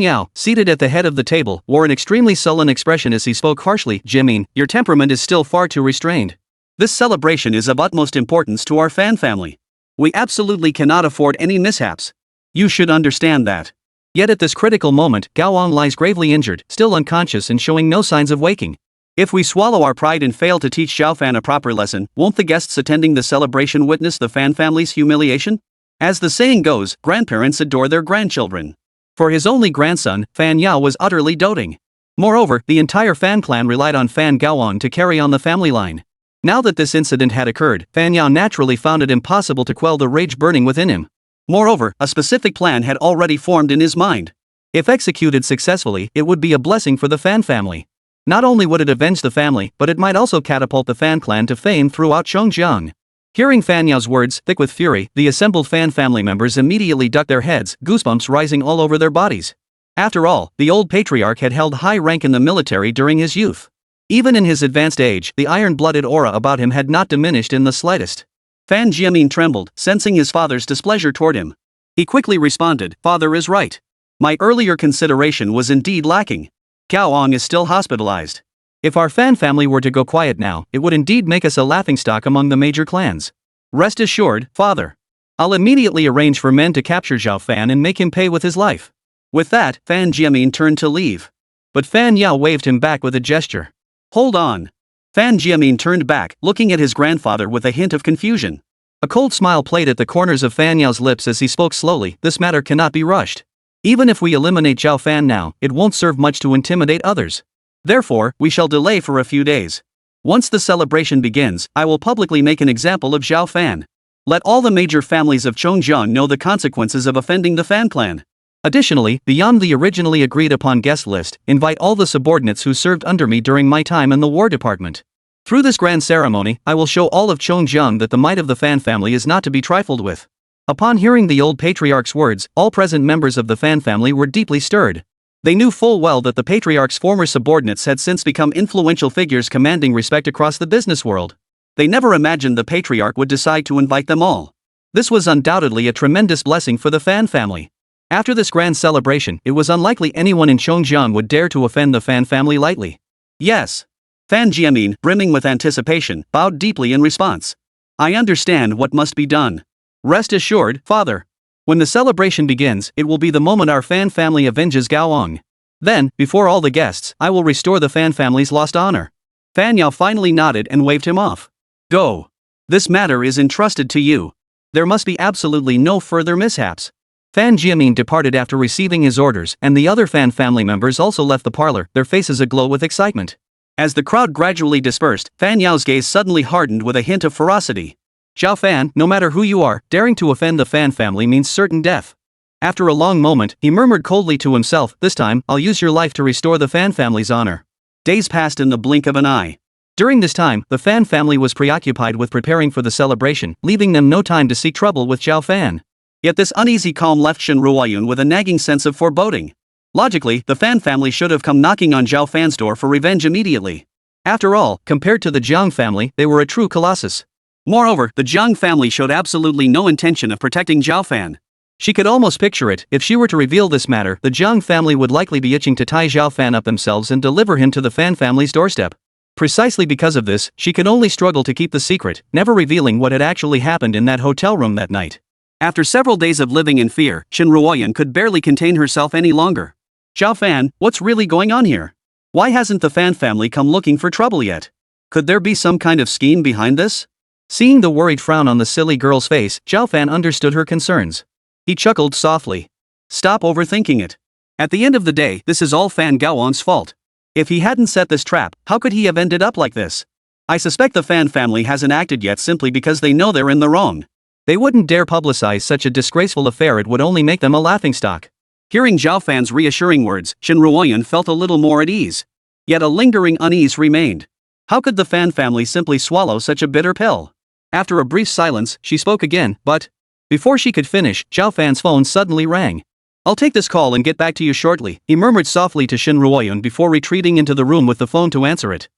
Yao, seated at the head of the table, wore an extremely sullen expression as he spoke harshly. "Jiamin, your temperament is still far too restrained. This celebration is of utmost importance to our Fan family. We absolutely cannot afford any mishaps. You should understand that." Yet at this critical moment, Gaoang lies gravely injured, still unconscious and showing no signs of waking. If we swallow our pride and fail to teach Zhao Fan a proper lesson, won't the guests attending the celebration witness the Fan family's humiliation? As the saying goes, grandparents adore their grandchildren. For his only grandson, Fan Yao was utterly doting. Moreover, the entire Fan clan relied on Fan Gaoang to carry on the family line. Now that this incident had occurred, Fan Yao naturally found it impossible to quell the rage burning within him. Moreover, a specific plan had already formed in his mind. If executed successfully, it would be a blessing for the Fan family. Not only would it avenge the family, but it might also catapult the Fan clan to fame throughout Chongjiang. Hearing Fan Yao's words, thick with fury, the assembled Fan family members immediately ducked their heads, goosebumps rising all over their bodies. After all, the old patriarch had held high rank in the military during his youth. Even in his advanced age, the iron-blooded aura about him had not diminished in the slightest. Fan Jiamin trembled, sensing his father's displeasure toward him. He quickly responded, "Father is right. My earlier consideration was indeed lacking. Gaoang is still hospitalized. If our Fan family were to go quiet now, it would indeed make us a laughingstock among the major clans. Rest assured, father. I'll immediately arrange for men to capture Zhao Fan and make him pay with his life." With that, Fan Jiamin turned to leave. But Fan Yao waved him back with a gesture. Hold on. Fan Jiamin turned back, looking at his grandfather with a hint of confusion. A cold smile played at the corners of Fan Yao's lips as he spoke slowly. This matter cannot be rushed. Even if we eliminate Zhao Fan now, it won't serve much to intimidate others. Therefore, we shall delay for a few days. Once the celebration begins, I will publicly make an example of Zhao Fan. Let all the major families of Tongtong know the consequences of offending the Fan clan. Additionally, beyond the originally agreed upon guest list, invite all the subordinates who served under me during my time in the War Department. Through this grand ceremony, I will show all of Tongtong that the might of the Fan family is not to be trifled with. Upon hearing the old patriarch's words, all present members of the Fan family were deeply stirred. They knew full well that the patriarch's former subordinates had since become influential figures commanding respect across the business world. They never imagined the patriarch would decide to invite them all. This was undoubtedly a tremendous blessing for the Fan family. After this grand celebration, it was unlikely anyone in Tongtong would dare to offend the Fan family lightly. Yes. Fan Jiamin, brimming with anticipation, bowed deeply in response. I understand what must be done. Rest assured, father. When the celebration begins, it will be the moment our Fan family avenges Gaoang. Then, before all the guests, I will restore the Fan family's lost honor. Fan Yao finally nodded and waved him off. Go. This matter is entrusted to you. There must be absolutely no further mishaps. Fan Jiamin departed after receiving his orders, and the other Fan family members also left the parlor, their faces aglow with excitement. As the crowd gradually dispersed, Fan Yao's gaze suddenly hardened with a hint of ferocity. Zhao Fan, no matter who you are, daring to offend the Fan family means certain death. After a long moment, he murmured coldly to himself, this time, I'll use your life to restore the Fan family's honor. Days passed in the blink of an eye. During this time, the Fan family was preoccupied with preparing for the celebration, leaving them no time to seek trouble with Zhao Fan. Yet this uneasy calm left Shen Ruoyun with a nagging sense of foreboding. Logically, the Fan family should have come knocking on Zhao Fan's door for revenge immediately. After all, compared to the Jiang family, they were a true colossus. Moreover, the Jiang family showed absolutely no intention of protecting Zhao Fan. She could almost picture it. If she were to reveal this matter, the Jiang family would likely be itching to tie Zhao Fan up themselves and deliver him to the Fan family's doorstep. Precisely because of this, she could only struggle to keep the secret, never revealing what had actually happened in that hotel room that night. After several days of living in fear, Shen Ruoyun could barely contain herself any longer. Zhao Fan, what's really going on here? Why hasn't the Fan family come looking for trouble yet? Could there be some kind of scheme behind this? Seeing the worried frown on the silly girl's face, Zhao Fan understood her concerns. He chuckled softly. Stop overthinking it. At the end of the day, this is all Fan Gaoang's fault. If he hadn't set this trap, how could he have ended up like this? I suspect the Fan family hasn't acted yet simply because they know they're in the wrong. They wouldn't dare publicize such a disgraceful affair, it would only make them a laughingstock. Hearing Zhao Fan's reassuring words, Shen Ruoyun felt a little more at ease. Yet a lingering unease remained. How could the Fan family simply swallow such a bitter pill? After a brief silence, she spoke again, but... Before she could finish, Zhao Fan's phone suddenly rang. I'll take this call and get back to you shortly, he murmured softly to Shen Ruoyun before retreating into the room with the phone to answer it.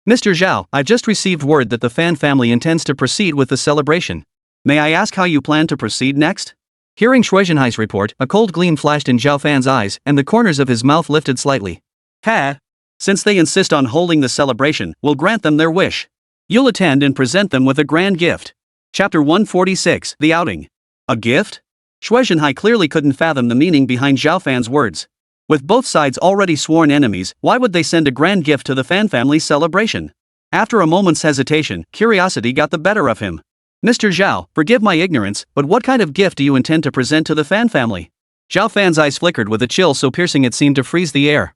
Mr. Zhao, I've just received word that the Fan family intends to proceed with the celebration. May I ask how you plan to proceed next? Hearing Shuizhenhai's report, a cold gleam flashed in Zhao Fan's eyes, and the corners of his mouth lifted slightly. Since they insist on holding the celebration, we'll grant them their wish. You'll attend and present them with a grand gift. Chapter 146, The Outing. A gift? Shuizhenhai clearly couldn't fathom the meaning behind Zhao Fan's words. With both sides already sworn enemies, why would they send a grand gift to the Fan family's celebration? After a moment's hesitation, curiosity got the better of him. Mr. Zhao, forgive my ignorance, but what kind of gift do you intend to present to the Fan family? Zhao Fan's eyes flickered with a chill so piercing it seemed to freeze the air.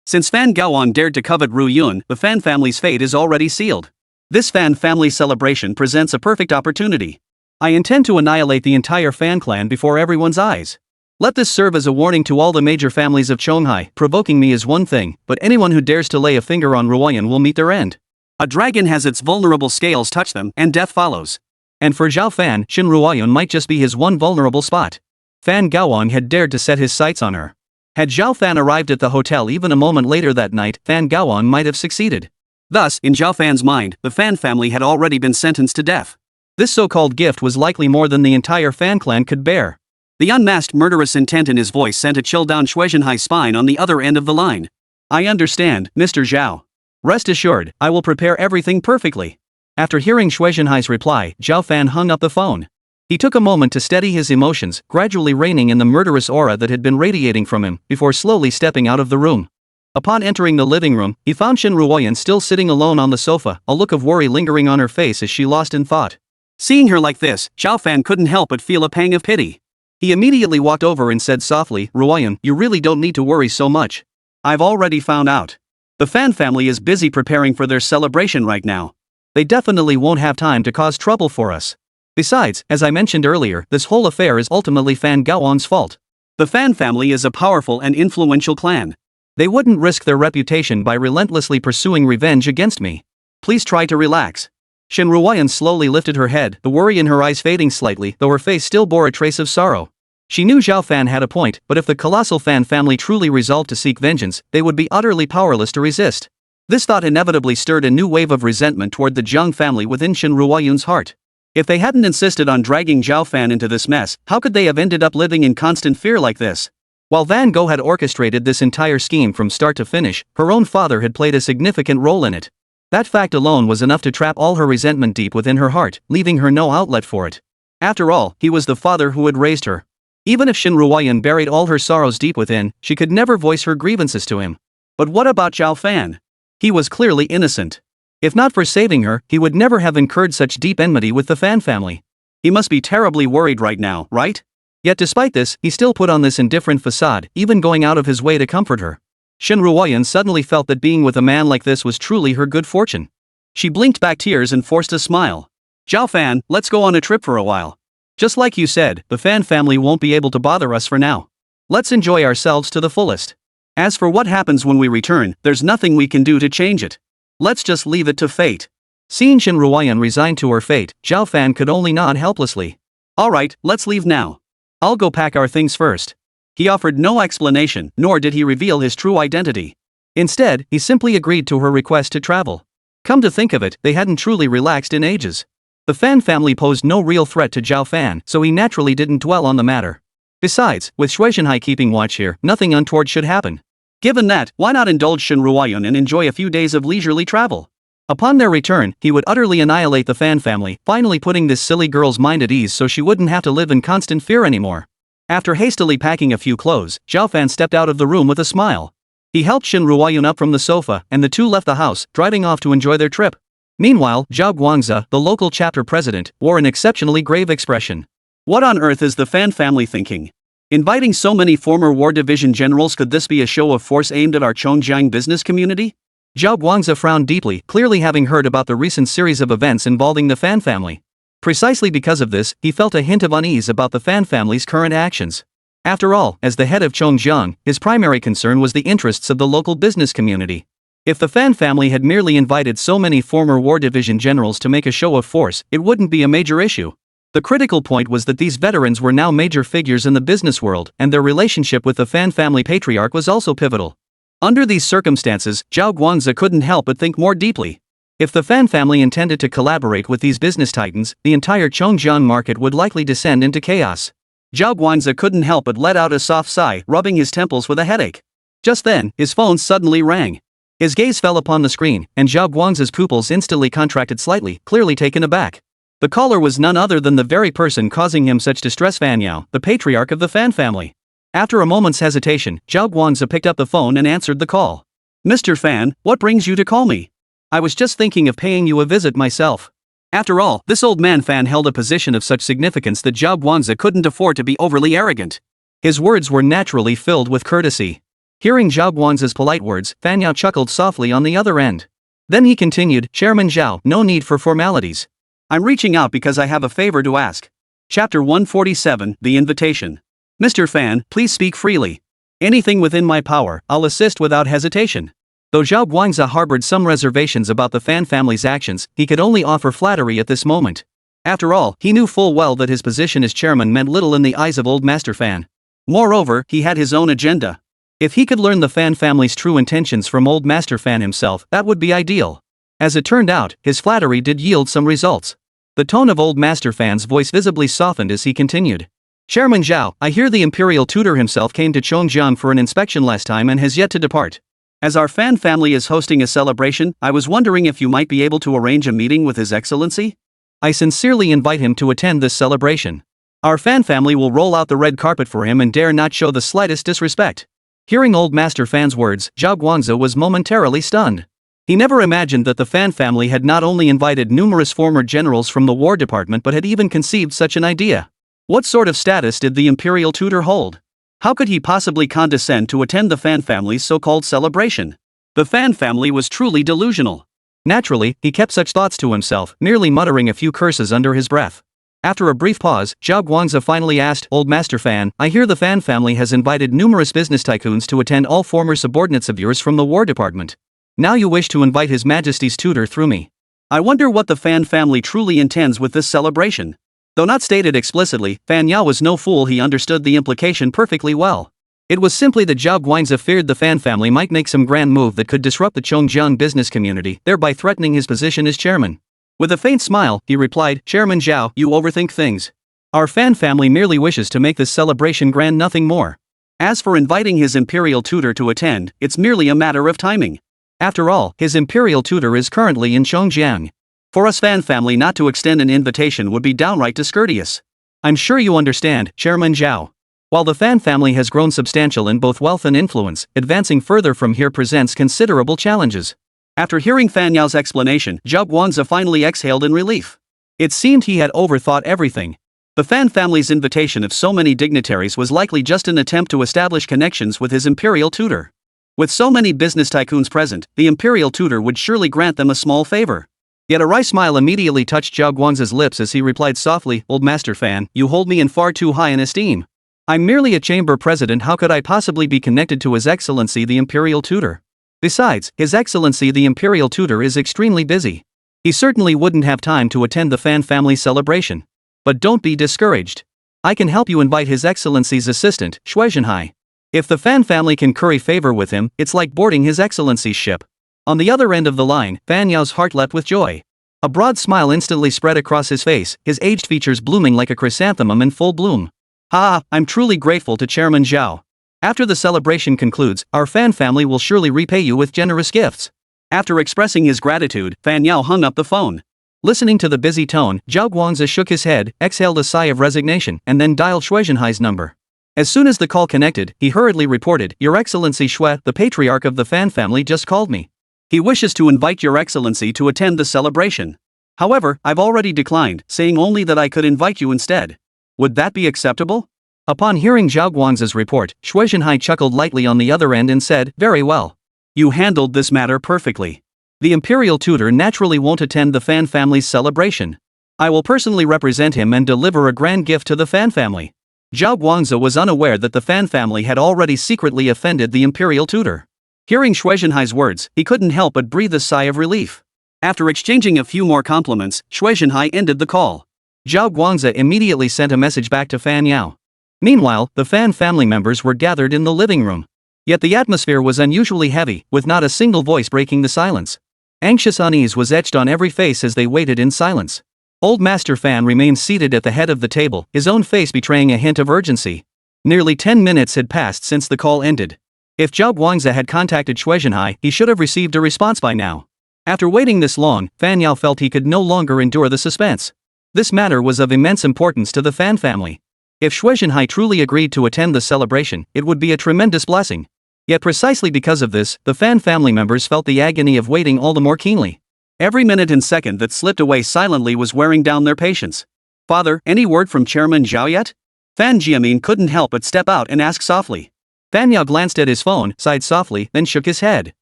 Since Fan Gaoang dared to covet Ru Yun, the Fan family's fate is already sealed. This Fan family celebration presents a perfect opportunity. I intend to annihilate the entire Fan clan before everyone's eyes. Let this serve as a warning to all the major families of Chonghai. Provoking me is one thing, but anyone who dares to lay a finger on Ruoyun will meet their end. A dragon has its vulnerable scales touch them, and death follows. And for Zhao Fan, Shen Ruoyun might just be his one vulnerable spot. Fan Gaoang had dared to set his sights on her. Had Zhao Fan arrived at the hotel even a moment later that night, Fan Gaoang might have succeeded. Thus, in Zhao Fan's mind, the Fan family had already been sentenced to death. This so-called gift was likely more than the entire Fan clan could bear. The unmasked murderous intent in his voice sent a chill down Shuizhenhai's spine on the other end of the line. I understand, Mr. Zhao. Rest assured, I will prepare everything perfectly. After hearing Shuizhenhai's reply, Zhao Fan hung up the phone. He took a moment to steady his emotions, gradually reining in the murderous aura that had been radiating from him, before slowly stepping out of the room. Upon entering the living room, he found Shen Ruoyan still sitting alone on the sofa, a look of worry lingering on her face as she lost in thought. Seeing her like this, Zhao Fan couldn't help but feel a pang of pity. He immediately walked over and said softly, "Ruoyan, you really don't need to worry so much. I've already found out. The Fan family is busy preparing for their celebration right now. They definitely won't have time to cause trouble for us. Besides, as I mentioned earlier, this whole affair is ultimately Fan Gaoan's fault. The Fan family is a powerful and influential clan. They wouldn't risk their reputation by relentlessly pursuing revenge against me. Please try to relax." Shen Ruoyan slowly lifted her head, the worry in her eyes fading slightly, though her face still bore a trace of sorrow. She knew Zhao Fan had a point, but if the colossal Fan family truly resolved to seek vengeance, they would be utterly powerless to resist. This thought inevitably stirred a new wave of resentment toward the Zhang family within Shen Ruoyan's heart. If they hadn't insisted on dragging Zhao Fan into this mess, how could they have ended up living in constant fear like this? While Van Gogh had orchestrated this entire scheme from start to finish, her own father had played a significant role in it. That fact alone was enough to trap all her resentment deep within her heart, leaving her no outlet for it. After all, he was the father who had raised her. Even if Shen Ruoyan buried all her sorrows deep within, she could never voice her grievances to him. But what about Zhao Fan? He was clearly innocent. If not for saving her, he would never have incurred such deep enmity with the Fan family. He must be terribly worried right now, right? Yet despite this, he still put on this indifferent facade, even going out of his way to comfort her. Shen Ruoyan suddenly felt that being with a man like this was truly her good fortune. She blinked back tears and forced a smile. "Zhao Fan, let's go on a trip for a while. Just like you said, the Fan family won't be able to bother us for now. Let's enjoy ourselves to the fullest. As for what happens when we return, there's nothing we can do to change it. Let's just leave it to fate." Seeing Shen Ruoyan resigned to her fate, Zhao Fan could only nod helplessly. "Alright, let's leave now. I'll go pack our things first." He offered no explanation, nor did he reveal his true identity. Instead, he simply agreed to her request to travel. Come to think of it, they hadn't truly relaxed in ages. The Fan family posed no real threat to Zhao Fan, so he naturally didn't dwell on the matter. Besides, with Shueishanhai keeping watch here, nothing untoward should happen. Given that, why not indulge Shen Ruoyan and enjoy a few days of leisurely travel? Upon their return, he would utterly annihilate the Fan family, finally putting this silly girl's mind at ease so she wouldn't have to live in constant fear anymore. After hastily packing a few clothes, Zhao Fan stepped out of the room with a smile. He helped Shen Ruoyan up from the sofa, and the two left the house, driving off to enjoy their trip. Meanwhile, Zhao Guangzi, the local chapter president, wore an exceptionally grave expression. What on earth is the Fan family thinking? Inviting so many former War Division generals, could this be a show of force aimed at our Chongjiang business community? Zhao Guangzi frowned deeply, clearly having heard about the recent series of events involving the Fan family. Precisely because of this, he felt a hint of unease about the Fan family's current actions. After all, as the head of Chongjiang, his primary concern was the interests of the local business community. If the Fan family had merely invited so many former War Division generals to make a show of force, it wouldn't be a major issue. The critical point was that these veterans were now major figures in the business world, and their relationship with the Fan family patriarch was also pivotal. Under these circumstances, Zhao Guangzi couldn't help but think more deeply. If the Fan family intended to collaborate with these business titans, the entire Chongjiang market would likely descend into chaos. Zhao Guangzi couldn't help but let out a soft sigh, rubbing his temples with a headache. Just then, his phone suddenly rang. His gaze fell upon the screen, and Zhao Guangzi's pupils instantly contracted slightly, clearly taken aback. The caller was none other than the very person causing him such distress, Fan Yao, the patriarch of the Fan family. After a moment's hesitation, Zhao Guangzi picked up the phone and answered the call. "Mr. Fan, what brings you to call me? I was just thinking of paying you a visit myself." After all, this old man Fan held a position of such significance that Zhao Guangzi couldn't afford to be overly arrogant. His words were naturally filled with courtesy. Hearing Zhao Guangzi's polite words, Fan Yao chuckled softly on the other end. Then he continued, "Chairman Zhao, no need for formalities. I'm reaching out because I have a favor to ask." Chapter 147, The Invitation. "Mr. Fan, please speak freely. Anything within my power, I'll assist without hesitation." Though Zhao Guangzi harbored some reservations about the Fan family's actions, he could only offer flattery at this moment. After all, he knew full well that his position as chairman meant little in the eyes of old Master Fan. Moreover, he had his own agenda. If he could learn the Fan family's true intentions from old Master Fan himself, that would be ideal. As it turned out, his flattery did yield some results. The tone of old Master Fan's voice visibly softened as he continued. "Chairman Zhao, I hear the imperial tutor himself came to Chongjiang for an inspection last time and has yet to depart. As our Fan family is hosting a celebration, I was wondering if you might be able to arrange a meeting with His Excellency? I sincerely invite him to attend this celebration. Our Fan family will roll out the red carpet for him and dare not show the slightest disrespect." Hearing old Master Fan's words, Zhao Guangzi was momentarily stunned. He never imagined that the Fan family had not only invited numerous former generals from the War Department but had even conceived such an idea. What sort of status did the imperial tutor hold? How could he possibly condescend to attend the Fan family's so-called celebration? The Fan family was truly delusional. Naturally, he kept such thoughts to himself, merely muttering a few curses under his breath. After a brief pause, Zhao Guangzi finally asked, "Old Master Fan, I hear the Fan family has invited numerous business tycoons to attend, all former subordinates of yours from the War Department. Now you wish to invite His Majesty's tutor through me. I wonder what the Fan family truly intends with this celebration." Though not stated explicitly, Fan Yao was no fool. He understood the implication perfectly well. It was simply that Zhao Guangzi feared the Fan family might make some grand move that could disrupt the Chongjiang business community, thereby threatening his position as chairman. With a faint smile, he replied, "Chairman Zhao, you overthink things. Our Fan family merely wishes to make this celebration grand, nothing more. As for inviting his imperial tutor to attend, it's merely a matter of timing. After all, his imperial tutor is currently in Chongjiang. For us Fan family not to extend an invitation would be downright discourteous. I'm sure you understand, Chairman Zhao. While the Fan family has grown substantial in both wealth and influence, advancing further from here presents considerable challenges." After hearing Fan Yao's explanation, Zhao Guangzi finally exhaled in relief. It seemed he had overthought everything. The Fan family's invitation of so many dignitaries was likely just an attempt to establish connections with his imperial tutor. With so many business tycoons present, the imperial tutor would surely grant them a small favor. Yet a wry smile immediately touched Zhao Guangzi's lips as he replied softly, "Old Master Fan, you hold me in far too high an esteem. I'm merely a chamber president. How could I possibly be connected to His Excellency the Imperial Tutor? Besides, His Excellency the Imperial Tutor is extremely busy. He certainly wouldn't have time to attend the Fan family celebration. But don't be discouraged. I can help you invite His Excellency's assistant, Shuizhenhai. If the Fan family can curry favor with him, it's like boarding His Excellency's ship." On the other end of the line, Fan Yao's heart leapt with joy. A broad smile instantly spread across his face, his aged features blooming like a chrysanthemum in full bloom. "Ah, I'm truly grateful to Chairman Zhao. After the celebration concludes, our Fan family will surely repay you with generous gifts." After expressing his gratitude, Fan Yao hung up the phone. Listening to the busy tone, Zhao Guangzi shook his head, exhaled a sigh of resignation, and then dialed Shuizhenhai's number. As soon as the call connected, he hurriedly reported, "Your Excellency Shui, the patriarch of the Fan family, just called me. He wishes to invite Your Excellency to attend the celebration. However, I've already declined, saying only that I could invite you instead. Would that be acceptable?" Upon hearing Zhao Guangzi's report, Shuizhenhai chuckled lightly on the other end and said, "Very well. You handled this matter perfectly. The imperial tutor naturally won't attend the Fan family's celebration. I will personally represent him and deliver a grand gift to the Fan family." Zhao Guangzi was unaware that the Fan family had already secretly offended the imperial tutor. Hearing Shuizhenhai's words, he couldn't help but breathe a sigh of relief. After exchanging a few more compliments, Shuizhenhai ended the call. Zhao Guangzi immediately sent a message back to Fan Yao. Meanwhile, the Fan family members were gathered in the living room. Yet the atmosphere was unusually heavy, with not a single voice breaking the silence. Anxious unease was etched on every face as they waited in silence. Old Master Fan remained seated at the head of the table, his own face betraying a hint of urgency. Nearly 10 minutes had passed since the call ended. If Zhao Guangzi had contacted Shuizhenhai, he should have received a response by now. After waiting this long, Fan Yao felt he could no longer endure the suspense. This matter was of immense importance to the Fan family. If Shuizhenhai truly agreed to attend the celebration, it would be a tremendous blessing. Yet precisely because of this, the Fan family members felt the agony of waiting all the more keenly. Every minute and second that slipped away silently was wearing down their patience. "Father, any word from Chairman Zhao yet?" Fan Jiamin couldn't help but step out and ask softly. Fan Yao glanced at his phone, sighed softly, then shook his head.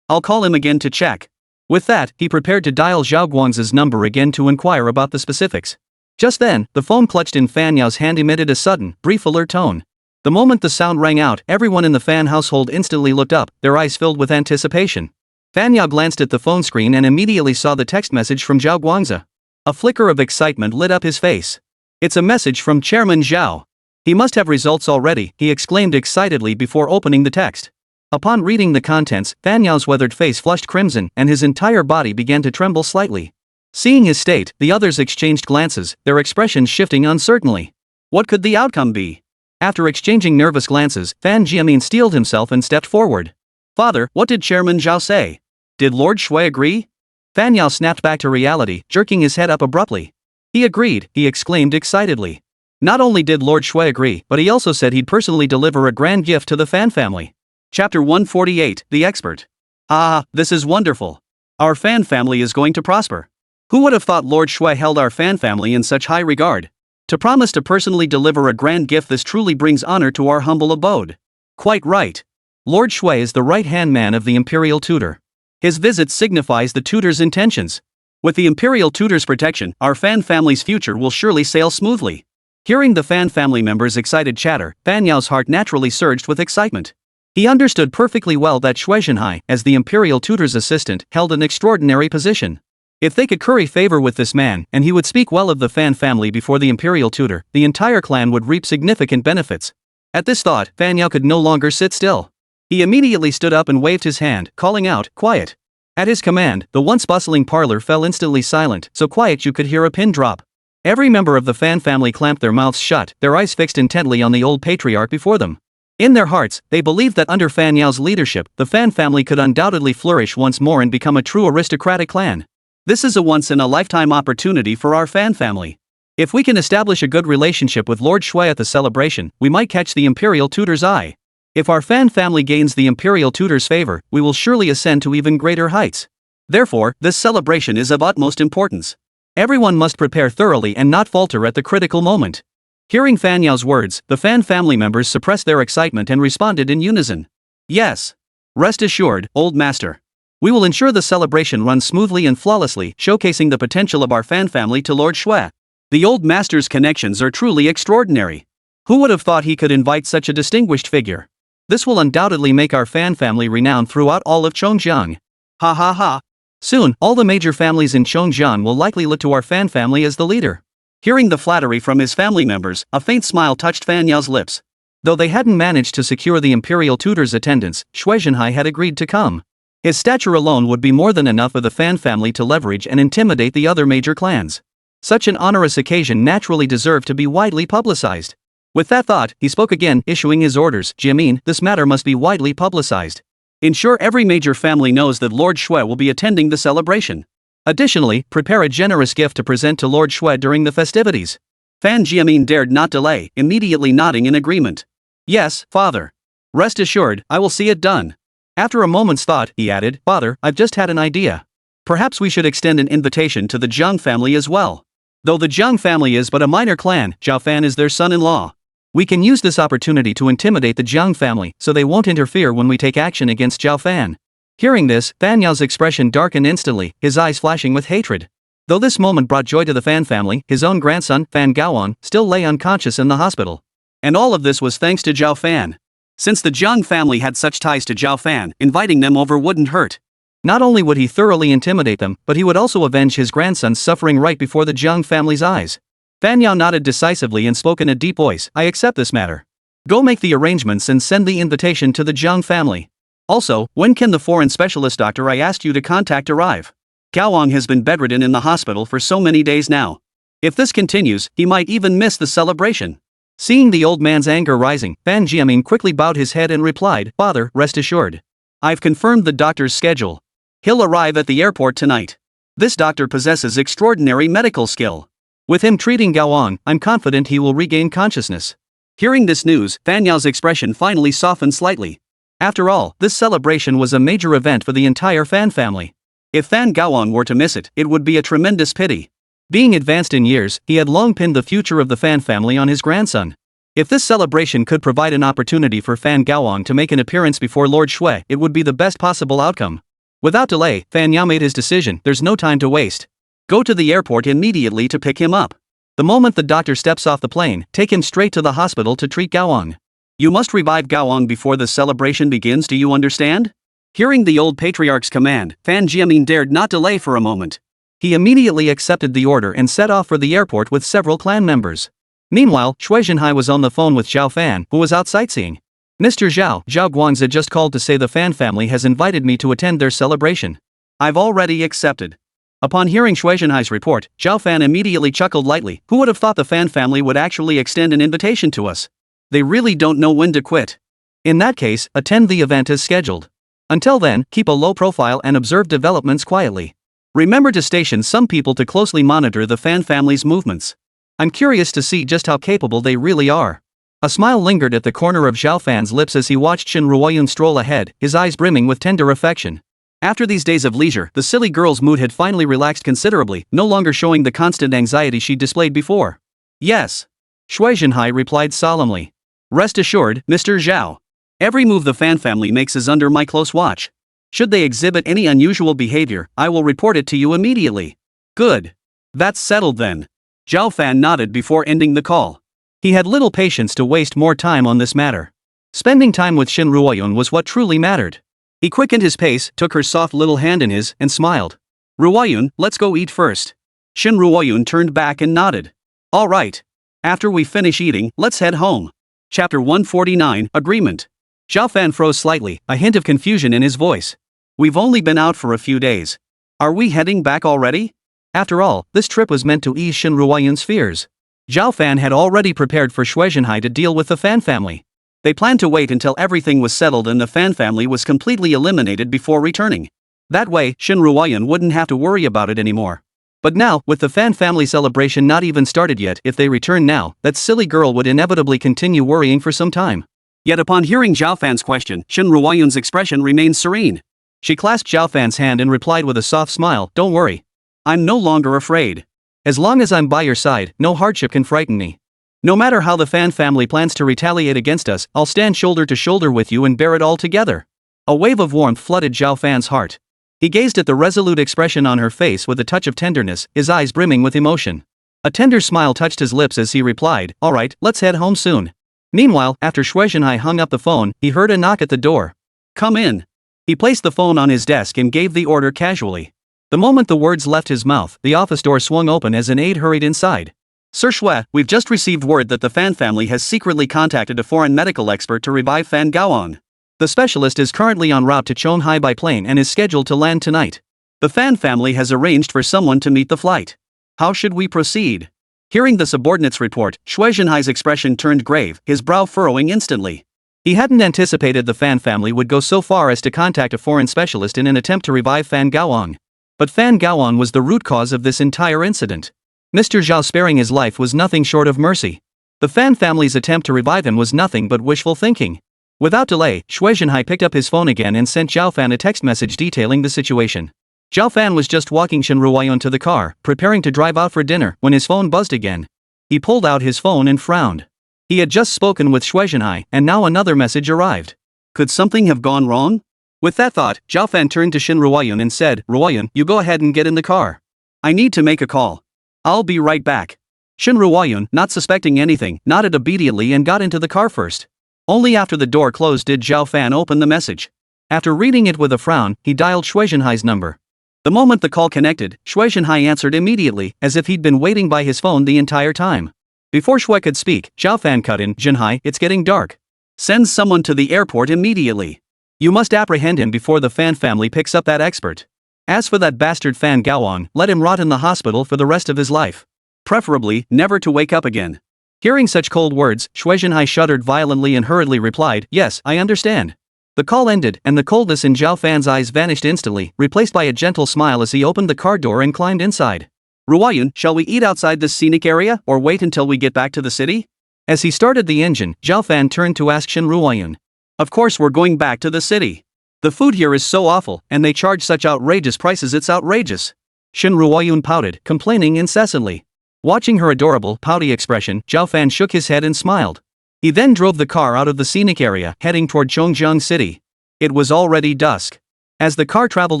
"I'll call him again to check." With that, he prepared to dial Zhao Guangzi's number again to inquire about the specifics. Just then, the phone clutched in Fan Yao's hand emitted a sudden, brief alert tone. The moment the sound rang out, everyone in the Fan household instantly looked up, their eyes filled with anticipation. Fan Yao glanced at the phone screen and immediately saw the text message from Zhao Guangzi. A flicker of excitement lit up his face. "It's a message from Chairman Zhao. He must have results already," he exclaimed excitedly before opening the text. Upon reading the contents, Fan Yao's weathered face flushed crimson and his entire body began to tremble slightly. Seeing his state, the others exchanged glances, their expressions shifting uncertainly. What could the outcome be? After exchanging nervous glances, Fan Jiamin steeled himself and stepped forward. "Father, what did Chairman Zhao say? Did Lord Shui agree?" Fan Yao snapped back to reality, jerking his head up abruptly. "He agreed," he exclaimed excitedly. "Not only did Lord Shui agree, but he also said he'd personally deliver a grand gift to the Fan family. Chapter 148, The Expert. Ah, this is wonderful. Our fan family is going to prosper. Who would have thought Lord Shui held our fan family in such high regard? To promise to personally deliver a grand gift, this truly brings honor to our humble abode. Quite right. Lord Shui is the right-hand man of the imperial tutor. His visit signifies the tutor's intentions. With the imperial tutor's protection, our fan family's future will surely sail smoothly. Hearing the fan family members' excited chatter, Fan Yao's heart naturally surged with excitement. He understood perfectly well that Shui Zhenhai, as the imperial tutor's assistant, held an extraordinary position. If they could curry favor with this man, and he would speak well of the Fan family before the imperial tutor, the entire clan would reap significant benefits. At this thought, Fan Yao could no longer sit still. He immediately stood up and waved his hand, calling out, "Quiet!" At his command, the once bustling parlor fell instantly silent, so quiet you could hear a pin drop. Every member of the Fan family clamped their mouths shut, their eyes fixed intently on the old patriarch before them. In their hearts, they believed that under Fan Yao's leadership, the Fan family could undoubtedly flourish once more and become a true aristocratic clan. This is a once-in-a-lifetime opportunity for our Fan family. If we can establish a good relationship with Lord Shui at the celebration, we might catch the imperial tutor's eye. If our Fan family gains the imperial tutor's favor, we will surely ascend to even greater heights. Therefore, this celebration is of utmost importance. Everyone must prepare thoroughly and not falter at the critical moment. Hearing Fan Yao's words, the Fan family members suppressed their excitement and responded in unison. Yes. Rest assured, old master. We will ensure the celebration runs smoothly and flawlessly, showcasing the potential of our Fan family to Lord Shui. The old master's connections are truly extraordinary. Who would have thought he could invite such a distinguished figure? This will undoubtedly make our Fan family renowned throughout all of Chongjiang. Ha ha ha. Soon, all the major families in Chongjiang will likely look to our Fan family as the leader. Hearing the flattery from his family members, a faint smile touched Fan Yao's lips. Though they hadn't managed to secure the imperial tutor's attendance, Shui Zhenhai had agreed to come. His stature alone would be more than enough for the Fan family to leverage and intimidate the other major clans. Such an onerous occasion naturally deserved to be widely publicized. With that thought, he spoke again, issuing his orders. "Jiamin, this matter must be widely publicized. Ensure every major family knows that Lord Shui will be attending the celebration. Additionally, prepare a generous gift to present to Lord Shui during the festivities." Fan Jiamin dared not delay, immediately nodding in agreement. "Yes, father. Rest assured, I will see it done." After a moment's thought, he added, "Father, I've just had an idea. Perhaps we should extend an invitation to the Zhang family as well. Though the Zhang family is but a minor clan, Zhao Fan is their son-in-law. We can use this opportunity to intimidate the Zhang family so they won't interfere when we take action against Zhao Fan." Hearing this, Fan Yao's expression darkened instantly, his eyes flashing with hatred. Though this moment brought joy to the Fan family, his own grandson, Fan Gaoan, still lay unconscious in the hospital. And all of this was thanks to Zhao Fan. Since the Zhang family had such ties to Zhao Fan, inviting them over wouldn't hurt. Not only would he thoroughly intimidate them, but he would also avenge his grandson's suffering right before the Zhang family's eyes. Fan Yao nodded decisively and spoke in a deep voice, "I accept this matter. Go make the arrangements and send the invitation to the Zhang family. Also, when can the foreign specialist doctor I asked you to contact arrive? Gaoang has been bedridden in the hospital for so many days now. If this continues, he might even miss the celebration." Seeing the old man's anger rising, Fan Jiamin quickly bowed his head and replied, "Father, rest assured. I've confirmed the doctor's schedule. He'll arrive at the airport tonight. This doctor possesses extraordinary medical skill. With him treating Gaoang, I'm confident he will regain consciousness." Hearing this news, Fan Yao's expression finally softened slightly. After all, this celebration was a major event for the entire Fan family. If Fan Gaoang were to miss it, it would be a tremendous pity. Being advanced in years, he had long pinned the future of the Fan family on his grandson. If this celebration could provide an opportunity for Fan Gaoang to make an appearance before Lord Shui, it would be the best possible outcome. Without delay, Fan Yao made his decision. There's no time to waste. Go to the airport immediately to pick him up. The moment the doctor steps off the plane, take him straight to the hospital to treat Gaoang. You must revive Gaoang before the celebration begins, do you understand? Hearing the old patriarch's command, Fan Jiamin dared not delay for a moment. He immediately accepted the order and set off for the airport with several clan members. Meanwhile, Shui Zhenhai was on the phone with Zhao Fan, who was out sightseeing. "Mr. Zhao, Zhao Guangzi just called to say the Fan family has invited me to attend their celebration. I've already accepted." Upon hearing Shui Zhenhai's report, Zhao Fan immediately chuckled lightly. Who would have thought the Fan family would actually extend an invitation to us? They really don't know when to quit. In that case, attend the event as scheduled. Until then, keep a low profile and observe developments quietly. Remember to station some people to closely monitor the Fan family's movements. I'm curious to see just how capable they really are. A smile lingered at the corner of Zhao Fan's lips as he watched Shen Ruoyun stroll ahead, his eyes brimming with tender affection. After these days of leisure, the silly girl's mood had finally relaxed considerably, no longer showing the constant anxiety she displayed before. Yes. Shui Zhenhai replied solemnly. Rest assured, Mr. Zhao. Every move the Fan family makes is under my close watch. Should they exhibit any unusual behavior, I will report it to you immediately. Good. That's settled then. Zhao Fan nodded before ending the call. He had little patience to waste more time on this matter. Spending time with Shen Ruoyun was what truly mattered. He quickened his pace, took her soft little hand in his, and smiled. Ruoyun, let's go eat first. Shen Ruoyun turned back and nodded. All right. After we finish eating, let's head home. Chapter 149, Agreement. Zhao Fan froze slightly, a hint of confusion in his voice. We've only been out for a few days. Are we heading back already? After all, this trip was meant to ease Shen Ruoyun's fears. Zhao Fan had already prepared for Shui Zhenhai to deal with the Fan family. They planned to wait until everything was settled and the Fan family was completely eliminated before returning. That way, Shen Ruoyun wouldn't have to worry about it anymore. But now, with the Fan family celebration not even started yet, if they return now, that silly girl would inevitably continue worrying for some time. Yet upon hearing Zhao Fan's question, Shen Ruoyun's expression remained serene. She clasped Zhao Fan's hand and replied with a soft smile, Don't worry. I'm no longer afraid. As long as I'm by your side, no hardship can frighten me. No matter how the Fan family plans to retaliate against us, I'll stand shoulder to shoulder with you and bear it all together. A wave of warmth flooded Zhao Fan's heart. He gazed at the resolute expression on her face with a touch of tenderness, his eyes brimming with emotion. A tender smile touched his lips as he replied, All right, let's head home soon. Meanwhile, after Shui Zhenhai hung up the phone, he heard a knock at the door. Come in. He placed the phone on his desk and gave the order casually. The moment the words left his mouth, the office door swung open as an aide hurried inside. Sir Shui, we've just received word that the Fan family has secretly contacted a foreign medical expert to revive Fan Gaoan. The specialist is currently en route to Chonghai by plane and is scheduled to land tonight. The Fan family has arranged for someone to meet the flight. How should we proceed? Hearing the subordinate's report, Shui Zhenhai's expression turned grave, his brow furrowing instantly. He hadn't anticipated the Fan family would go so far as to contact a foreign specialist in an attempt to revive Fan Gaoan. But Fan Gaoan was the root cause of this entire incident. Mr. Zhao sparing his life was nothing short of mercy. The Fan family's attempt to revive him was nothing but wishful thinking. Without delay, Shui Zhenhai picked up his phone again and sent Zhao Fan a text message detailing the situation. Zhao Fan was just walking Shen Ruoyun to the car, preparing to drive out for dinner, when his phone buzzed again. He pulled out his phone and frowned. He had just spoken with Shui Zhenhai, and now another message arrived. Could something have gone wrong? With that thought, Zhao Fan turned to Shen Ruoyun and said, Ruoyun, you go ahead and get in the car. I need to make a call. I'll be right back. Shen Ruoyun, not suspecting anything, nodded obediently and got into the car first. Only after the door closed did Zhao Fan open the message. After reading it with a frown, he dialed Shui Zhenhai's number. The moment the call connected, Shui Zhenhai answered immediately, as if he'd been waiting by his phone the entire time. Before Shui could speak, Zhao Fan cut in, Zhenhai, it's getting dark. Send someone to the airport immediately. You must apprehend him before the Fan family picks up that expert. As for that bastard Fan Gaoan, let him rot in the hospital for the rest of his life. Preferably, never to wake up again. Hearing such cold words, Shui Zhenhai shuddered violently and hurriedly replied, Yes, I understand. The call ended, and the coldness in Zhao Fan's eyes vanished instantly, replaced by a gentle smile as he opened the car door and climbed inside. Ruoyun, shall we eat outside this scenic area, or wait until we get back to the city? As he started the engine, Zhao Fan turned to ask Shen Ruoyun. Of course we're going back to the city. The food here is so awful, and they charge such outrageous prices it's outrageous. Shen Ruoyun pouted, complaining incessantly. Watching her adorable, pouty expression, Zhao Fan shook his head and smiled. He then drove the car out of the scenic area, heading toward Dongyuan City. It was already dusk. As the car traveled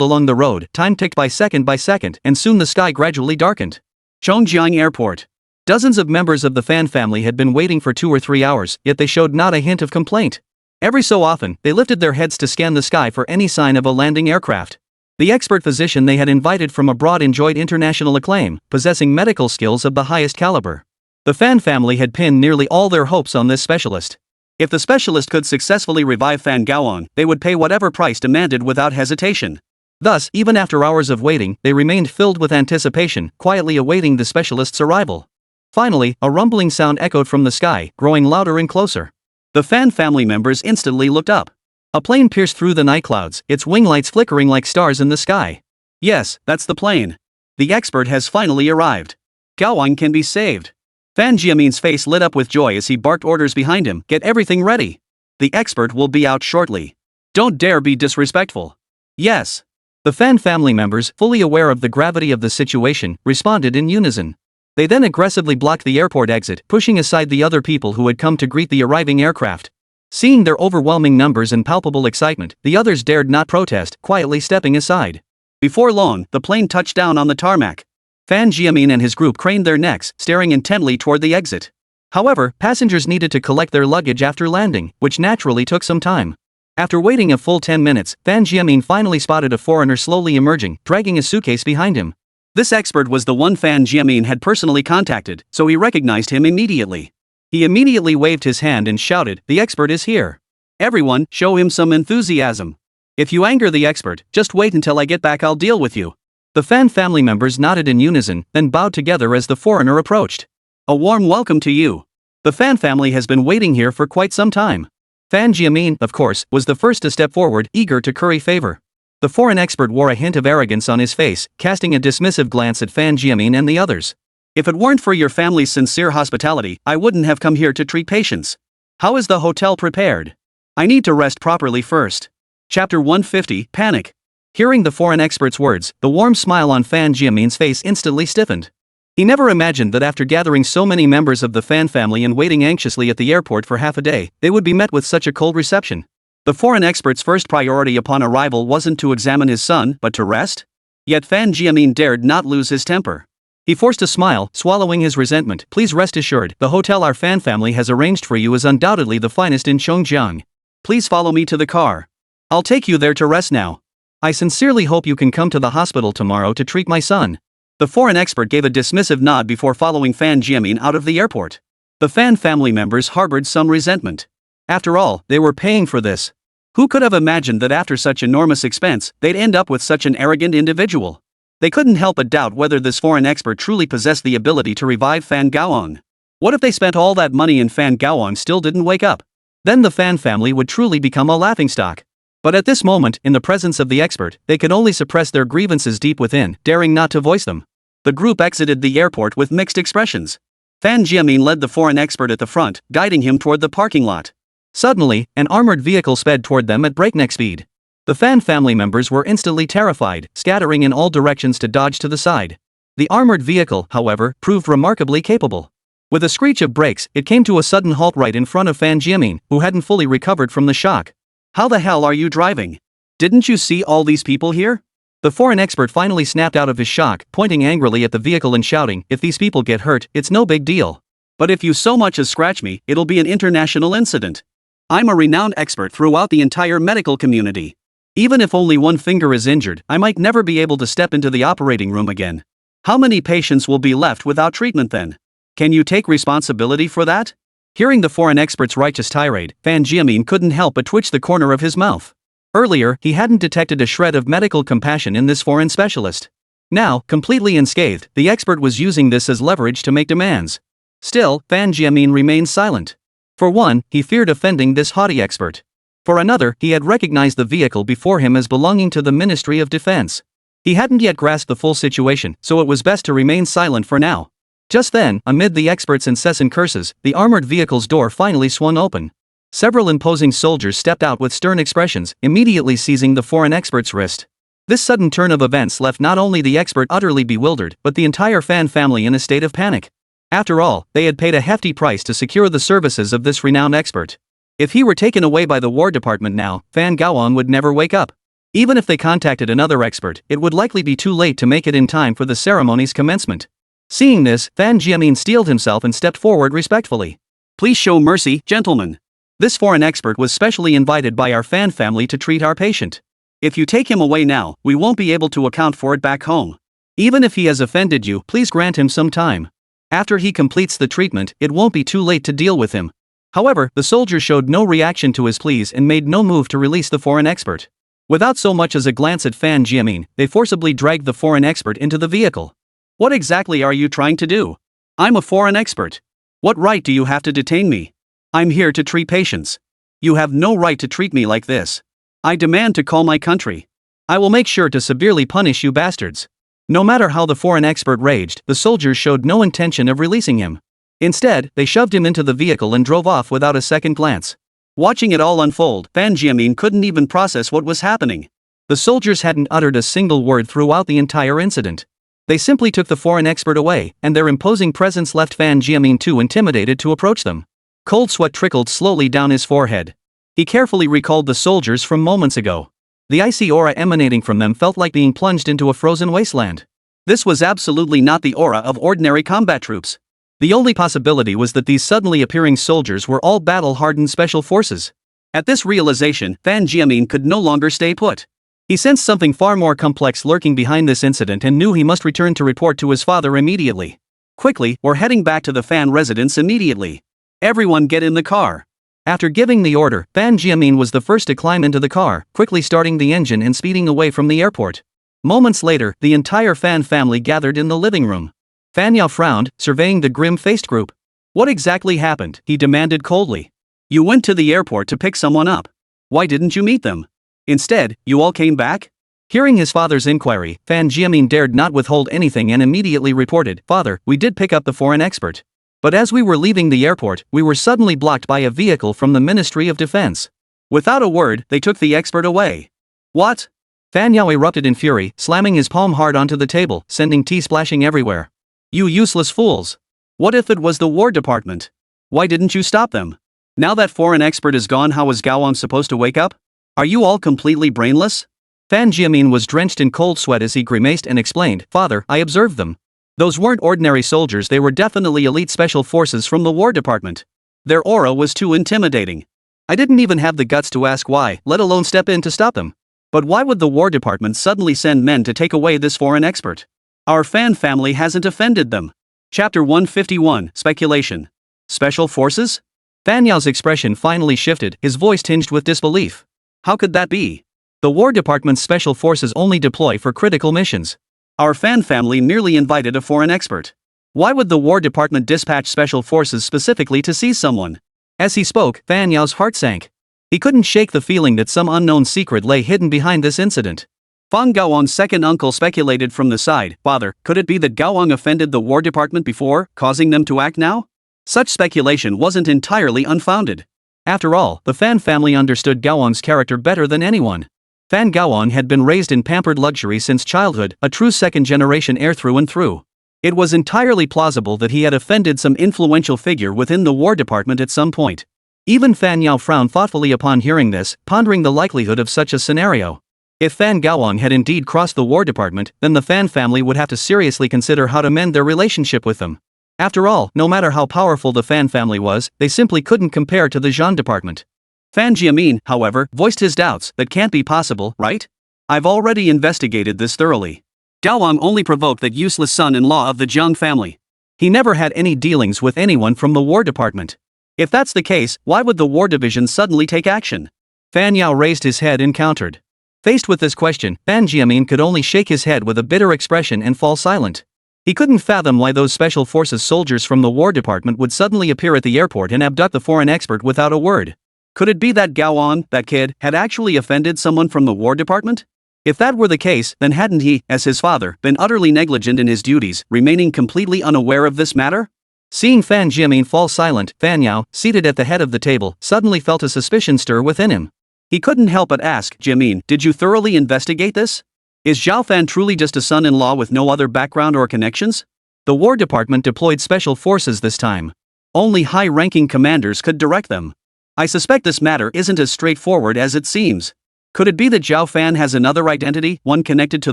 along the road, time ticked by second, and soon the sky gradually darkened. Chongjiang Airport. Dozens of members of the Fan family had been waiting for 2 or 3 hours, yet they showed not a hint of complaint. Every so often, they lifted their heads to scan the sky for any sign of a landing aircraft. The expert physician they had invited from abroad enjoyed international acclaim, possessing medical skills of the highest caliber. The Fan family had pinned nearly all their hopes on this specialist. If the specialist could successfully revive Fan Gaoan, they would pay whatever price demanded without hesitation. Thus, even after hours of waiting, they remained filled with anticipation, quietly awaiting the specialist's arrival. Finally, a rumbling sound echoed from the sky, growing louder and closer. The Fan family members instantly looked up. A plane pierced through the night clouds, its wing lights flickering like stars in the sky. Yes, that's the plane. The expert has finally arrived. Gaoan can be saved. Fan Jiamin's face lit up with joy as he barked orders behind him, "Get everything ready. The expert will be out shortly. Don't dare be disrespectful." "Yes." The Fan family members, fully aware of the gravity of the situation, responded in unison. They then aggressively blocked the airport exit, pushing aside the other people who had come to greet the arriving aircraft. Seeing their overwhelming numbers and palpable excitement, the others dared not protest, quietly stepping aside. Before long, the plane touched down on the tarmac. Fan Jiamin and his group craned their necks, staring intently toward the exit. However, passengers needed to collect their luggage after landing, which naturally took some time. After waiting a full 10 minutes, Fan Jiamin finally spotted a foreigner slowly emerging, dragging a suitcase behind him. This expert was the one Fan Jiamin had personally contacted, so he recognized him immediately. He immediately waved his hand and shouted, "The expert is here. Everyone, show him some enthusiasm. If you anger the expert, just wait until I get back, I'll deal with you." The Fan family members nodded in unison, then bowed together as the foreigner approached. "A warm welcome to you. The Fan family has been waiting here for quite some time." Fan Jiamin, of course, was the first to step forward, eager to curry favor. The foreign expert wore a hint of arrogance on his face, casting a dismissive glance at Fan Jiamin and the others. "If it weren't for your family's sincere hospitality, I wouldn't have come here to treat patients. How is the hotel prepared? I need to rest properly first." Chapter 150, Panic. Hearing the foreign expert's words, the warm smile on Fan Jiamin's face instantly stiffened. He never imagined that after gathering so many members of the Fan family and waiting anxiously at the airport for half a day, they would be met with such a cold reception. The foreign expert's first priority upon arrival wasn't to examine his son, but to rest? Yet Fan Jiamin dared not lose his temper. He forced a smile, swallowing his resentment. "Please rest assured, the hotel our Fan family has arranged for you is undoubtedly the finest in Chongjiang. Please follow me to the car. I'll take you there to rest now. I sincerely hope you can come to the hospital tomorrow to treat my son." The foreign expert gave a dismissive nod before following Fan Jiamin out of the airport. The Fan family members harbored some resentment. After all, they were paying for this. Who could have imagined that after such enormous expense, they'd end up with such an arrogant individual? They couldn't help but doubt whether this foreign expert truly possessed the ability to revive Fan Gaoang. What if they spent all that money and Fan Gaoang still didn't wake up? Then the Fan family would truly become a laughingstock. But at this moment, in the presence of the expert, they could only suppress their grievances deep within, daring not to voice them. The group exited the airport with mixed expressions. Fan Jiamin led the foreign expert at the front, guiding him toward the parking lot. Suddenly, an armored vehicle sped toward them at breakneck speed. The Fan family members were instantly terrified, scattering in all directions to dodge to the side. The armored vehicle, however, proved remarkably capable. With a screech of brakes, it came to a sudden halt right in front of Fan Jiamin, who hadn't fully recovered from the shock. "How the hell are you driving? Didn't you see all these people here?" The foreign expert finally snapped out of his shock, pointing angrily at the vehicle and shouting, "If these people get hurt, it's no big deal. But if you so much as scratch me, it'll be an international incident. I'm a renowned expert throughout the entire medical community. Even if only one finger is injured, I might never be able to step into the operating room again. How many patients will be left without treatment then? Can you take responsibility for that?" Hearing the foreign expert's righteous tirade, Fan Jiamin couldn't help but twitch the corner of his mouth. Earlier, he hadn't detected a shred of medical compassion in this foreign specialist. Now, completely unscathed, the expert was using this as leverage to make demands. Still, Fan Jiamin remained silent. For one, he feared offending this haughty expert. For another, he had recognized the vehicle before him as belonging to the Ministry of Defense. He hadn't yet grasped the full situation, so it was best to remain silent for now. Just then, amid the expert's incessant curses, the armored vehicle's door finally swung open. Several imposing soldiers stepped out with stern expressions, immediately seizing the foreign expert's wrist. This sudden turn of events left not only the expert utterly bewildered, but the entire Fan family in a state of panic. After all, they had paid a hefty price to secure the services of this renowned expert. If he were taken away by the War Department now, Fan Gaoang would never wake up. Even if they contacted another expert, it would likely be too late to make it in time for the ceremony's commencement. Seeing this, Fan Jiamin steeled himself and stepped forward respectfully. "Please show mercy, gentlemen. This foreign expert was specially invited by our Fan family to treat our patient. If you take him away now, we won't be able to account for it back home. Even if he has offended you, please grant him some time. After he completes the treatment, it won't be too late to deal with him." However, the soldier showed no reaction to his pleas and made no move to release the foreign expert. Without so much as a glance at Fan Jiamin, they forcibly dragged the foreign expert into the vehicle. "What exactly are you trying to do? I'm a foreign expert. What right do you have to detain me? I'm here to treat patients. You have no right to treat me like this. I demand to call my country. I will make sure to severely punish you bastards." No matter how the foreign expert raged, the soldiers showed no intention of releasing him. Instead, they shoved him into the vehicle and drove off without a second glance. Watching it all unfold, Fan Jiamin couldn't even process what was happening. The soldiers hadn't uttered a single word throughout the entire incident. They simply took the foreign expert away, and their imposing presence left Fan Jiamin too intimidated to approach them. Cold sweat trickled slowly down his forehead. He carefully recalled the soldiers from moments ago. The icy aura emanating from them felt like being plunged into a frozen wasteland. This was absolutely not the aura of ordinary combat troops. The only possibility was that these suddenly appearing soldiers were all battle-hardened special forces. At this realization, Fan Jiamin could no longer stay put. He sensed something far more complex lurking behind this incident and knew he must return to report to his father immediately. Quickly, we're heading back to the Fan residence immediately. Everyone get in the car. After giving the order, Fan Jiamin was the first to climb into the car, quickly starting the engine and speeding away from the airport. Moments later, the entire Fan family gathered in the living room. Fan Yao frowned, surveying the grim-faced group. What exactly happened? He demanded coldly. You went to the airport to pick someone up. Why didn't you meet them? Instead, you all came back? Hearing his father's inquiry, Fan Jiamin dared not withhold anything and immediately reported, Father, we did pick up the foreign expert. But as we were leaving the airport, we were suddenly blocked by a vehicle from the Ministry of Defense. Without a word, they took the expert away. What? Fan Yao erupted in fury, slamming his palm hard onto the table, sending tea splashing everywhere. You useless fools. What if it was the War Department? Why didn't you stop them? Now that foreign expert is gone, how was Gao Wang supposed to wake up? Are you all completely brainless? Fan Jiamin was drenched in cold sweat as he grimaced and explained, Father, I observed them. Those weren't ordinary soldiers, they were definitely elite special forces from the War Department. Their aura was too intimidating. I didn't even have the guts to ask why, let alone step in to stop them. But why would the War Department suddenly send men to take away this foreign expert? Our Fan family hasn't offended them. Chapter 151, Speculation. Special Forces? Fan Yao's expression finally shifted, his voice tinged with disbelief. How could that be? The War Department's special forces only deploy for critical missions. Our Fan family merely invited a foreign expert. Why would the War Department dispatch special forces specifically to seize someone? As he spoke, Fan Yao's heart sank. He couldn't shake the feeling that some unknown secret lay hidden behind this incident. Fang Gaowang's second uncle speculated from the side, Father, could it be that Gaowang offended the War Department before, causing them to act now? Such speculation wasn't entirely unfounded. After all, the Fan family understood Gaowang's character better than anyone. Fan Gaowang had been raised in pampered luxury since childhood, a true second-generation heir through and through. It was entirely plausible that he had offended some influential figure within the War Department at some point. Even Fan Yao frowned thoughtfully upon hearing this, pondering the likelihood of such a scenario. If Fan Gaowang had indeed crossed the War Department, then the Fan family would have to seriously consider how to mend their relationship with them. After all, no matter how powerful the Fan family was, they simply couldn't compare to the Zhan Department. Fan Jiamin, however, voiced his doubts. That can't be possible, right? I've already investigated this thoroughly. Gaowang only provoked that useless son-in-law of the Zhang family. He never had any dealings with anyone from the War Department. If that's the case, why would the War Division suddenly take action? Fan Yao raised his head and countered. Faced with this question, Fan Jiamin could only shake his head with a bitter expression and fall silent. He couldn't fathom why those special forces soldiers from the War Department would suddenly appear at the airport and abduct the foreign expert without a word. Could it be that Gaowang, that kid, had actually offended someone from the War Department? If that were the case, then hadn't he, as his father, been utterly negligent in his duties, remaining completely unaware of this matter? Seeing Fan Jiamin fall silent, Fan Yao, seated at the head of the table, suddenly felt a suspicion stir within him. He couldn't help but ask, Jiamin, did you thoroughly investigate this? Is Zhao Fan truly just a son-in-law with no other background or connections? The War Department deployed special forces this time. Only high-ranking commanders could direct them. I suspect this matter isn't as straightforward as it seems. Could it be that Zhao Fan has another identity, one connected to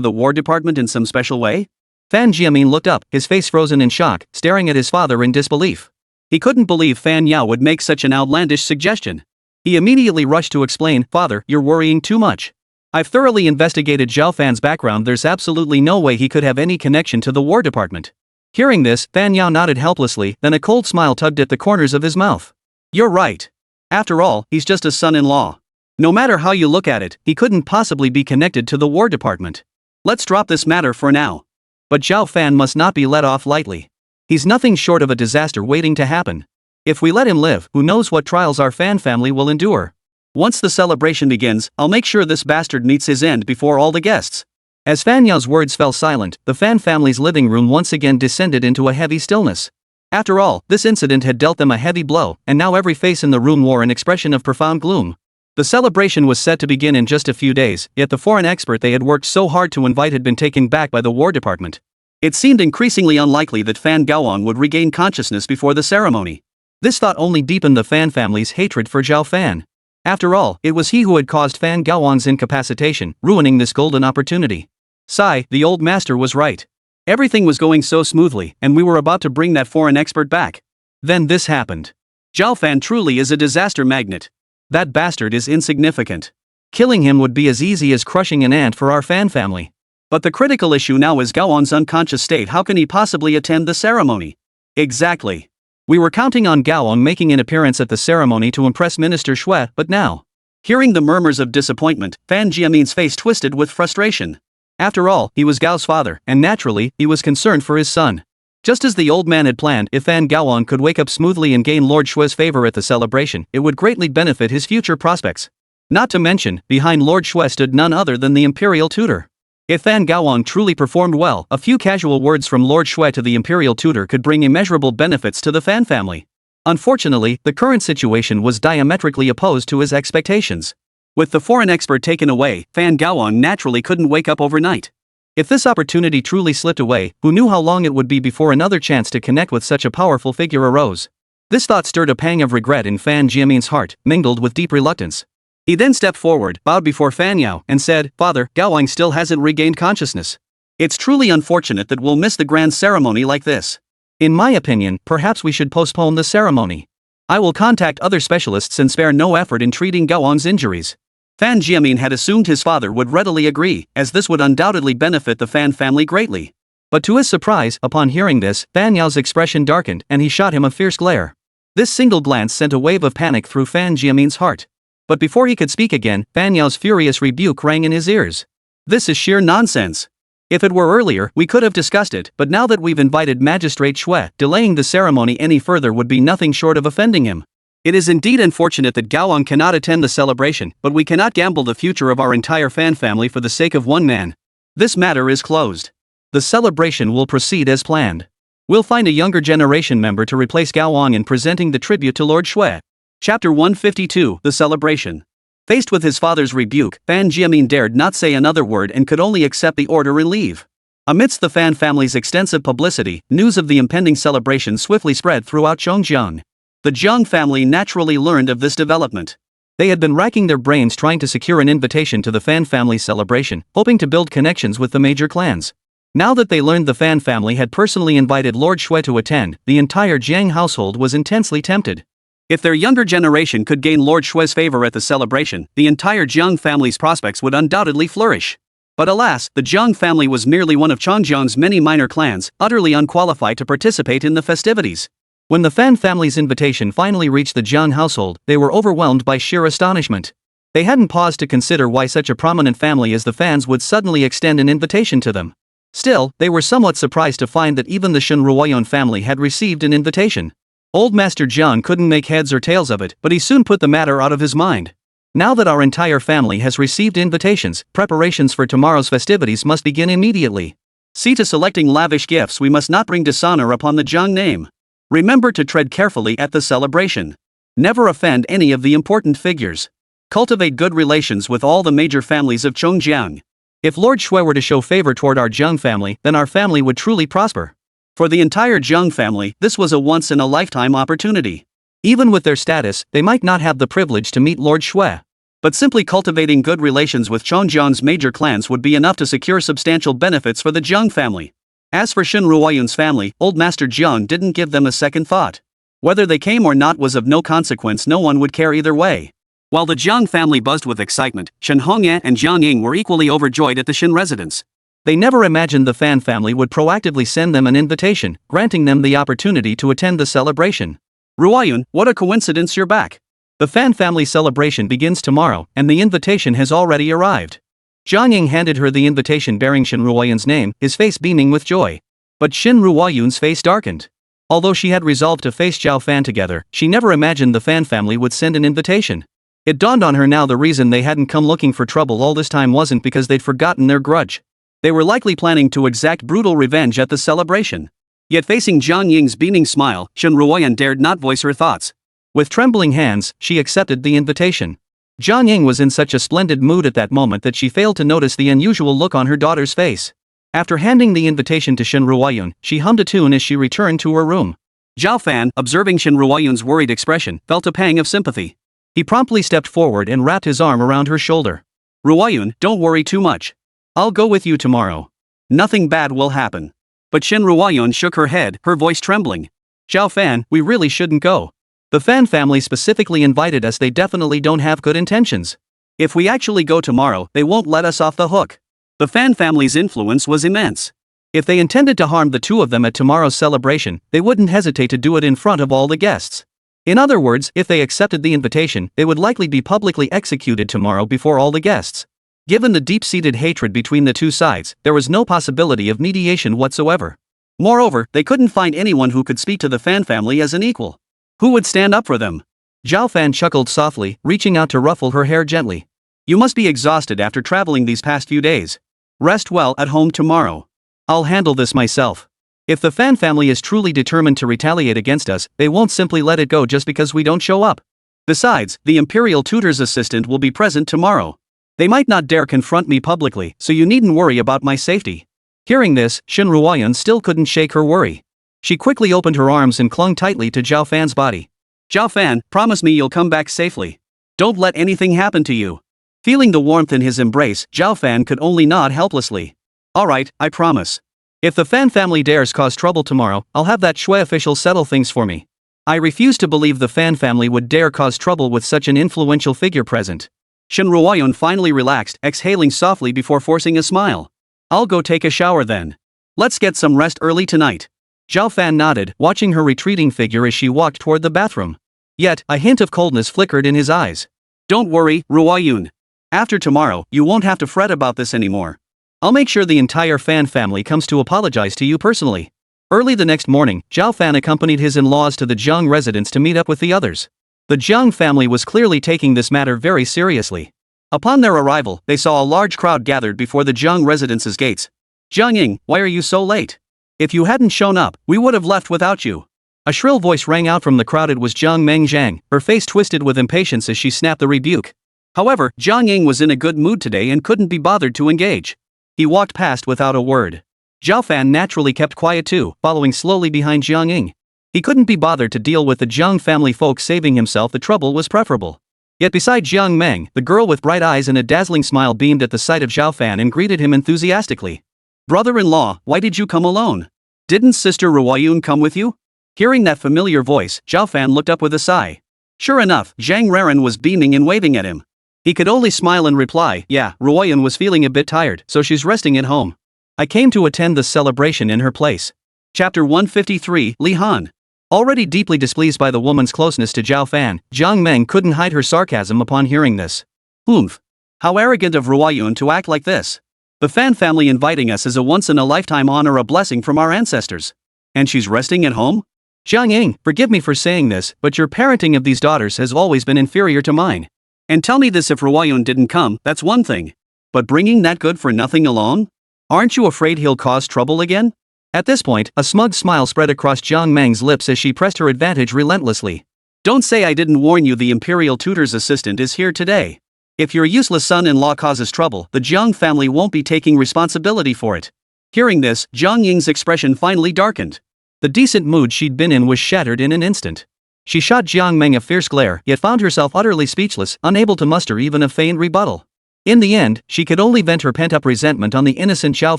the War Department in some special way? Fan Jiamin looked up, his face frozen in shock, staring at his father in disbelief. He couldn't believe Fan Yao would make such an outlandish suggestion. He immediately rushed to explain, Father, you're worrying too much. I've thoroughly investigated Zhao Fan's background, there's absolutely no way he could have any connection to the War Department. Hearing this, Fan Yao nodded helplessly, then a cold smile tugged at the corners of his mouth. You're right. After all, he's just a son-in-law. No matter how you look at it, he couldn't possibly be connected to the War Department. Let's drop this matter for now. But Zhao Fan must not be let off lightly. He's nothing short of a disaster waiting to happen. If we let him live, who knows what trials our Fan family will endure. Once the celebration begins, I'll make sure this bastard meets his end before all the guests. As Fan Yao's words fell silent, the Fan family's living room once again descended into a heavy stillness. After all, this incident had dealt them a heavy blow, and now every face in the room wore an expression of profound gloom. The celebration was set to begin in just a few days, yet the foreign expert they had worked so hard to invite had been taken back by the War Department. It seemed increasingly unlikely that Fan Gaoan would regain consciousness before the ceremony. This thought only deepened the Fan family's hatred for Zhao Fan. After all, it was he who had caused Fan Gaoan's incapacitation, ruining this golden opportunity. Sigh, the old master was right. Everything was going so smoothly, and we were about to bring that foreign expert back. Then this happened. Zhao Fan truly is a disaster magnet. That bastard is insignificant. Killing him would be as easy as crushing an ant for our Fan family. But the critical issue now is Gaoan's unconscious state. How can he possibly attend the ceremony? Exactly. We were counting on Gaoan making an appearance at the ceremony to impress Minister Shui, but now. Hearing the murmurs of disappointment, Fan Jiamin's face twisted with frustration. After all, he was Gao's father, and naturally, he was concerned for his son. Just as the old man had planned, if Fan Gaoan could wake up smoothly and gain Lord Shui's favor at the celebration, it would greatly benefit his future prospects. Not to mention, behind Lord Shui stood none other than the imperial tutor. If Fan Gaoan truly performed well, a few casual words from Lord Shui to the imperial tutor could bring immeasurable benefits to the Fan family. Unfortunately, the current situation was diametrically opposed to his expectations. With the foreign expert taken away, Fan Gaoan naturally couldn't wake up overnight. If this opportunity truly slipped away, who knew how long it would be before another chance to connect with such a powerful figure arose? This thought stirred a pang of regret in Fan Jiamin's heart, mingled with deep reluctance. He then stepped forward, bowed before Fan Yao, and said, "Father, Gaoan still hasn't regained consciousness. It's truly unfortunate that we'll miss the grand ceremony like this. In my opinion, perhaps we should postpone the ceremony. I will contact other specialists and spare no effort in treating Gaoan's injuries." Fan Jiamin had assumed his father would readily agree, as this would undoubtedly benefit the Fan family greatly. But to his surprise, upon hearing this, Fan Yao's expression darkened and he shot him a fierce glare. This single glance sent a wave of panic through Fan Jiamin's heart. But before he could speak again, Fan Yao's furious rebuke rang in his ears. "This is sheer nonsense. If it were earlier, we could have discussed it, but now that we've invited Magistrate Shui, delaying the ceremony any further would be nothing short of offending him. It is indeed unfortunate that Gaoan cannot attend the celebration, but we cannot gamble the future of our entire Fan family for the sake of one man. This matter is closed. The celebration will proceed as planned. We'll find a younger generation member to replace Gaoan in presenting the tribute to Lord Shui." Chapter 152, The Celebration. Faced with his father's rebuke, Fan Jiamin dared not say another word and could only accept the order and leave. Amidst the Fan family's extensive publicity, news of the impending celebration swiftly spread throughout Zhongjiang. The Zhang family naturally learned of this development. They had been racking their brains trying to secure an invitation to the Fan family's celebration, hoping to build connections with the major clans. Now that they learned the Fan family had personally invited Lord Shui to attend, the entire Jiang household was intensely tempted. If their younger generation could gain Lord Shui's favor at the celebration, the entire Jiang family's prospects would undoubtedly flourish. But alas, the Jiang family was merely one of Chongjiang's many minor clans, utterly unqualified to participate in the festivities. When the Fan family's invitation finally reached the Jiang household, they were overwhelmed by sheer astonishment. They hadn't paused to consider why such a prominent family as the Fans would suddenly extend an invitation to them. Still, they were somewhat surprised to find that even the Shen Ruoyuan family had received an invitation. Old Master Jiang couldn't make heads or tails of it, but he soon put the matter out of his mind. Now that our entire family has received invitations, preparations for tomorrow's festivities must begin immediately. See to selecting lavish gifts. We must not bring dishonor upon the Jiang name. Remember to tread carefully at the celebration. Never offend any of the important figures. Cultivate good relations with all the major families of Chongjiang. If Lord Shui were to show favor toward our Jiang family, then our family would truly prosper. For the entire Jiang family, this was a once-in-a-lifetime opportunity. Even with their status, they might not have the privilege to meet Lord Shui. But simply cultivating good relations with Chongjiang's major clans would be enough to secure substantial benefits for the Jiang family. As for Shen Ruoyun's family, Old Master Jiang didn't give them a second thought. Whether they came or not was of no consequence. No one would care either way. While the Jiang family buzzed with excitement, Shen Hongyan and Jiang Ying were equally overjoyed at the Shen residence. They never imagined the Fan family would proactively send them an invitation, granting them the opportunity to attend the celebration. "Ruoyun, what a coincidence you're back. The Fan family celebration begins tomorrow, and the invitation has already arrived." Jiang Ying handed her the invitation bearing Shen Ruoyun's name, his face beaming with joy. But Shen Ruoyun's face darkened. Although she had resolved to face Zhao Fan together, she never imagined the Fan family would send an invitation. It dawned on her now the reason they hadn't come looking for trouble all this time wasn't because they'd forgotten their grudge. They were likely planning to exact brutal revenge at the celebration. Yet facing Jiang Ying's beaming smile, Shen Ruoyan dared not voice her thoughts. With trembling hands, she accepted the invitation. Jiang Ying was in such a splendid mood at that moment that she failed to notice the unusual look on her daughter's face. After handing the invitation to Shen Ruoyun, she hummed a tune as she returned to her room. Zhao Fan, observing Shen Ruoyun's worried expression, felt a pang of sympathy. He promptly stepped forward and wrapped his arm around her shoulder. Ruoyun, don't worry too much. I'll go with you tomorrow. Nothing bad will happen. But Shen Ruoyun shook her head, her voice trembling. Zhao Fan, we really shouldn't go. The Fan family specifically invited us. They definitely don't have good intentions. If we actually go tomorrow, they won't let us off the hook. The Fan family's influence was immense. If they intended to harm the two of them at tomorrow's celebration, they wouldn't hesitate to do it in front of all the guests. In other words, if they accepted the invitation, they would likely be publicly executed tomorrow before all the guests. Given the deep-seated hatred between the two sides, there was no possibility of mediation whatsoever. Moreover, they couldn't find anyone who could speak to the Fan family as an equal. Who would stand up for them? Zhao Fan chuckled softly, reaching out to ruffle her hair gently. You must be exhausted after traveling these past few days. Rest well at home tomorrow. I'll handle this myself. If the Fan family is truly determined to retaliate against us, they won't simply let it go just because we don't show up. Besides, the imperial tutor's assistant will be present tomorrow. They might not dare confront me publicly, so you needn't worry about my safety. Hearing this, Shen Ruoyan still couldn't shake her worry. She quickly opened her arms and clung tightly to Zhao Fan's body. Zhao Fan, promise me you'll come back safely. Don't let anything happen to you. Feeling the warmth in his embrace, Zhao Fan could only nod helplessly. Alright, I promise. If the Fan family dares cause trouble tomorrow, I'll have that Shui official settle things for me. I refuse to believe the Fan family would dare cause trouble with such an influential figure present. Shen Ruoyan finally relaxed, exhaling softly before forcing a smile. I'll go take a shower then. Let's get some rest early tonight. Zhao Fan nodded, watching her retreating figure as she walked toward the bathroom. Yet, a hint of coldness flickered in his eyes. Don't worry, Ruoyun. After tomorrow, you won't have to fret about this anymore. I'll make sure the entire Fan family comes to apologize to you personally. Early the next morning, Zhao Fan accompanied his in-laws to the Jiang residence to meet up with the others. The Jiang family was clearly taking this matter very seriously. Upon their arrival, they saw a large crowd gathered before the Jiang residence's gates. Jiang Ying, why are you so late? If you hadn't shown up, we would have left without you. A shrill voice rang out from the crowd. It was Jiang Meng Zhang, her face twisted with impatience as she snapped the rebuke. However, Jiang Ying was in a good mood today and couldn't be bothered to engage. He walked past without a word. Zhao Fan naturally kept quiet too, following slowly behind Jiang Ying. He couldn't be bothered to deal with the Jiang family folk. Saving himself the trouble was preferable. Yet beside Jiang Meng, the girl with bright eyes and a dazzling smile beamed at the sight of Zhao Fan and greeted him enthusiastically. Brother-in-law, why did you come alone? Didn't Sister Ruoyun come with you? Hearing that familiar voice, Zhao Fan looked up with a sigh. Sure enough, Zhang Raren was beaming and waving at him. He could only smile and reply, yeah, Ruoyun was feeling a bit tired, so she's resting at home. I came to attend the celebration in her place. Chapter 153, Li Han. Already deeply displeased by the woman's closeness to Zhao Fan, Jiang Meng couldn't hide her sarcasm upon hearing this. Oomph. How arrogant of Ruoyun to act like this. The Fan family inviting us is a once-in-a-lifetime honor, a blessing from our ancestors. And she's resting at home? Jiang Ying, forgive me for saying this, but your parenting of these daughters has always been inferior to mine. And tell me this, if Ruoyun didn't come, that's one thing. But bringing that good for nothing alone? Aren't you afraid he'll cause trouble again? At this point, a smug smile spread across Jiang Meng's lips as she pressed her advantage relentlessly. Don't say I didn't warn you. The imperial tutor's assistant is here today. If your useless son-in-law causes trouble, the Jiang family won't be taking responsibility for it. Hearing this, Jiang Ying's expression finally darkened. The decent mood she'd been in was shattered in an instant. She shot Jiang Meng a fierce glare, yet found herself utterly speechless, unable to muster even a faint rebuttal. In the end, she could only vent her pent-up resentment on the innocent Zhao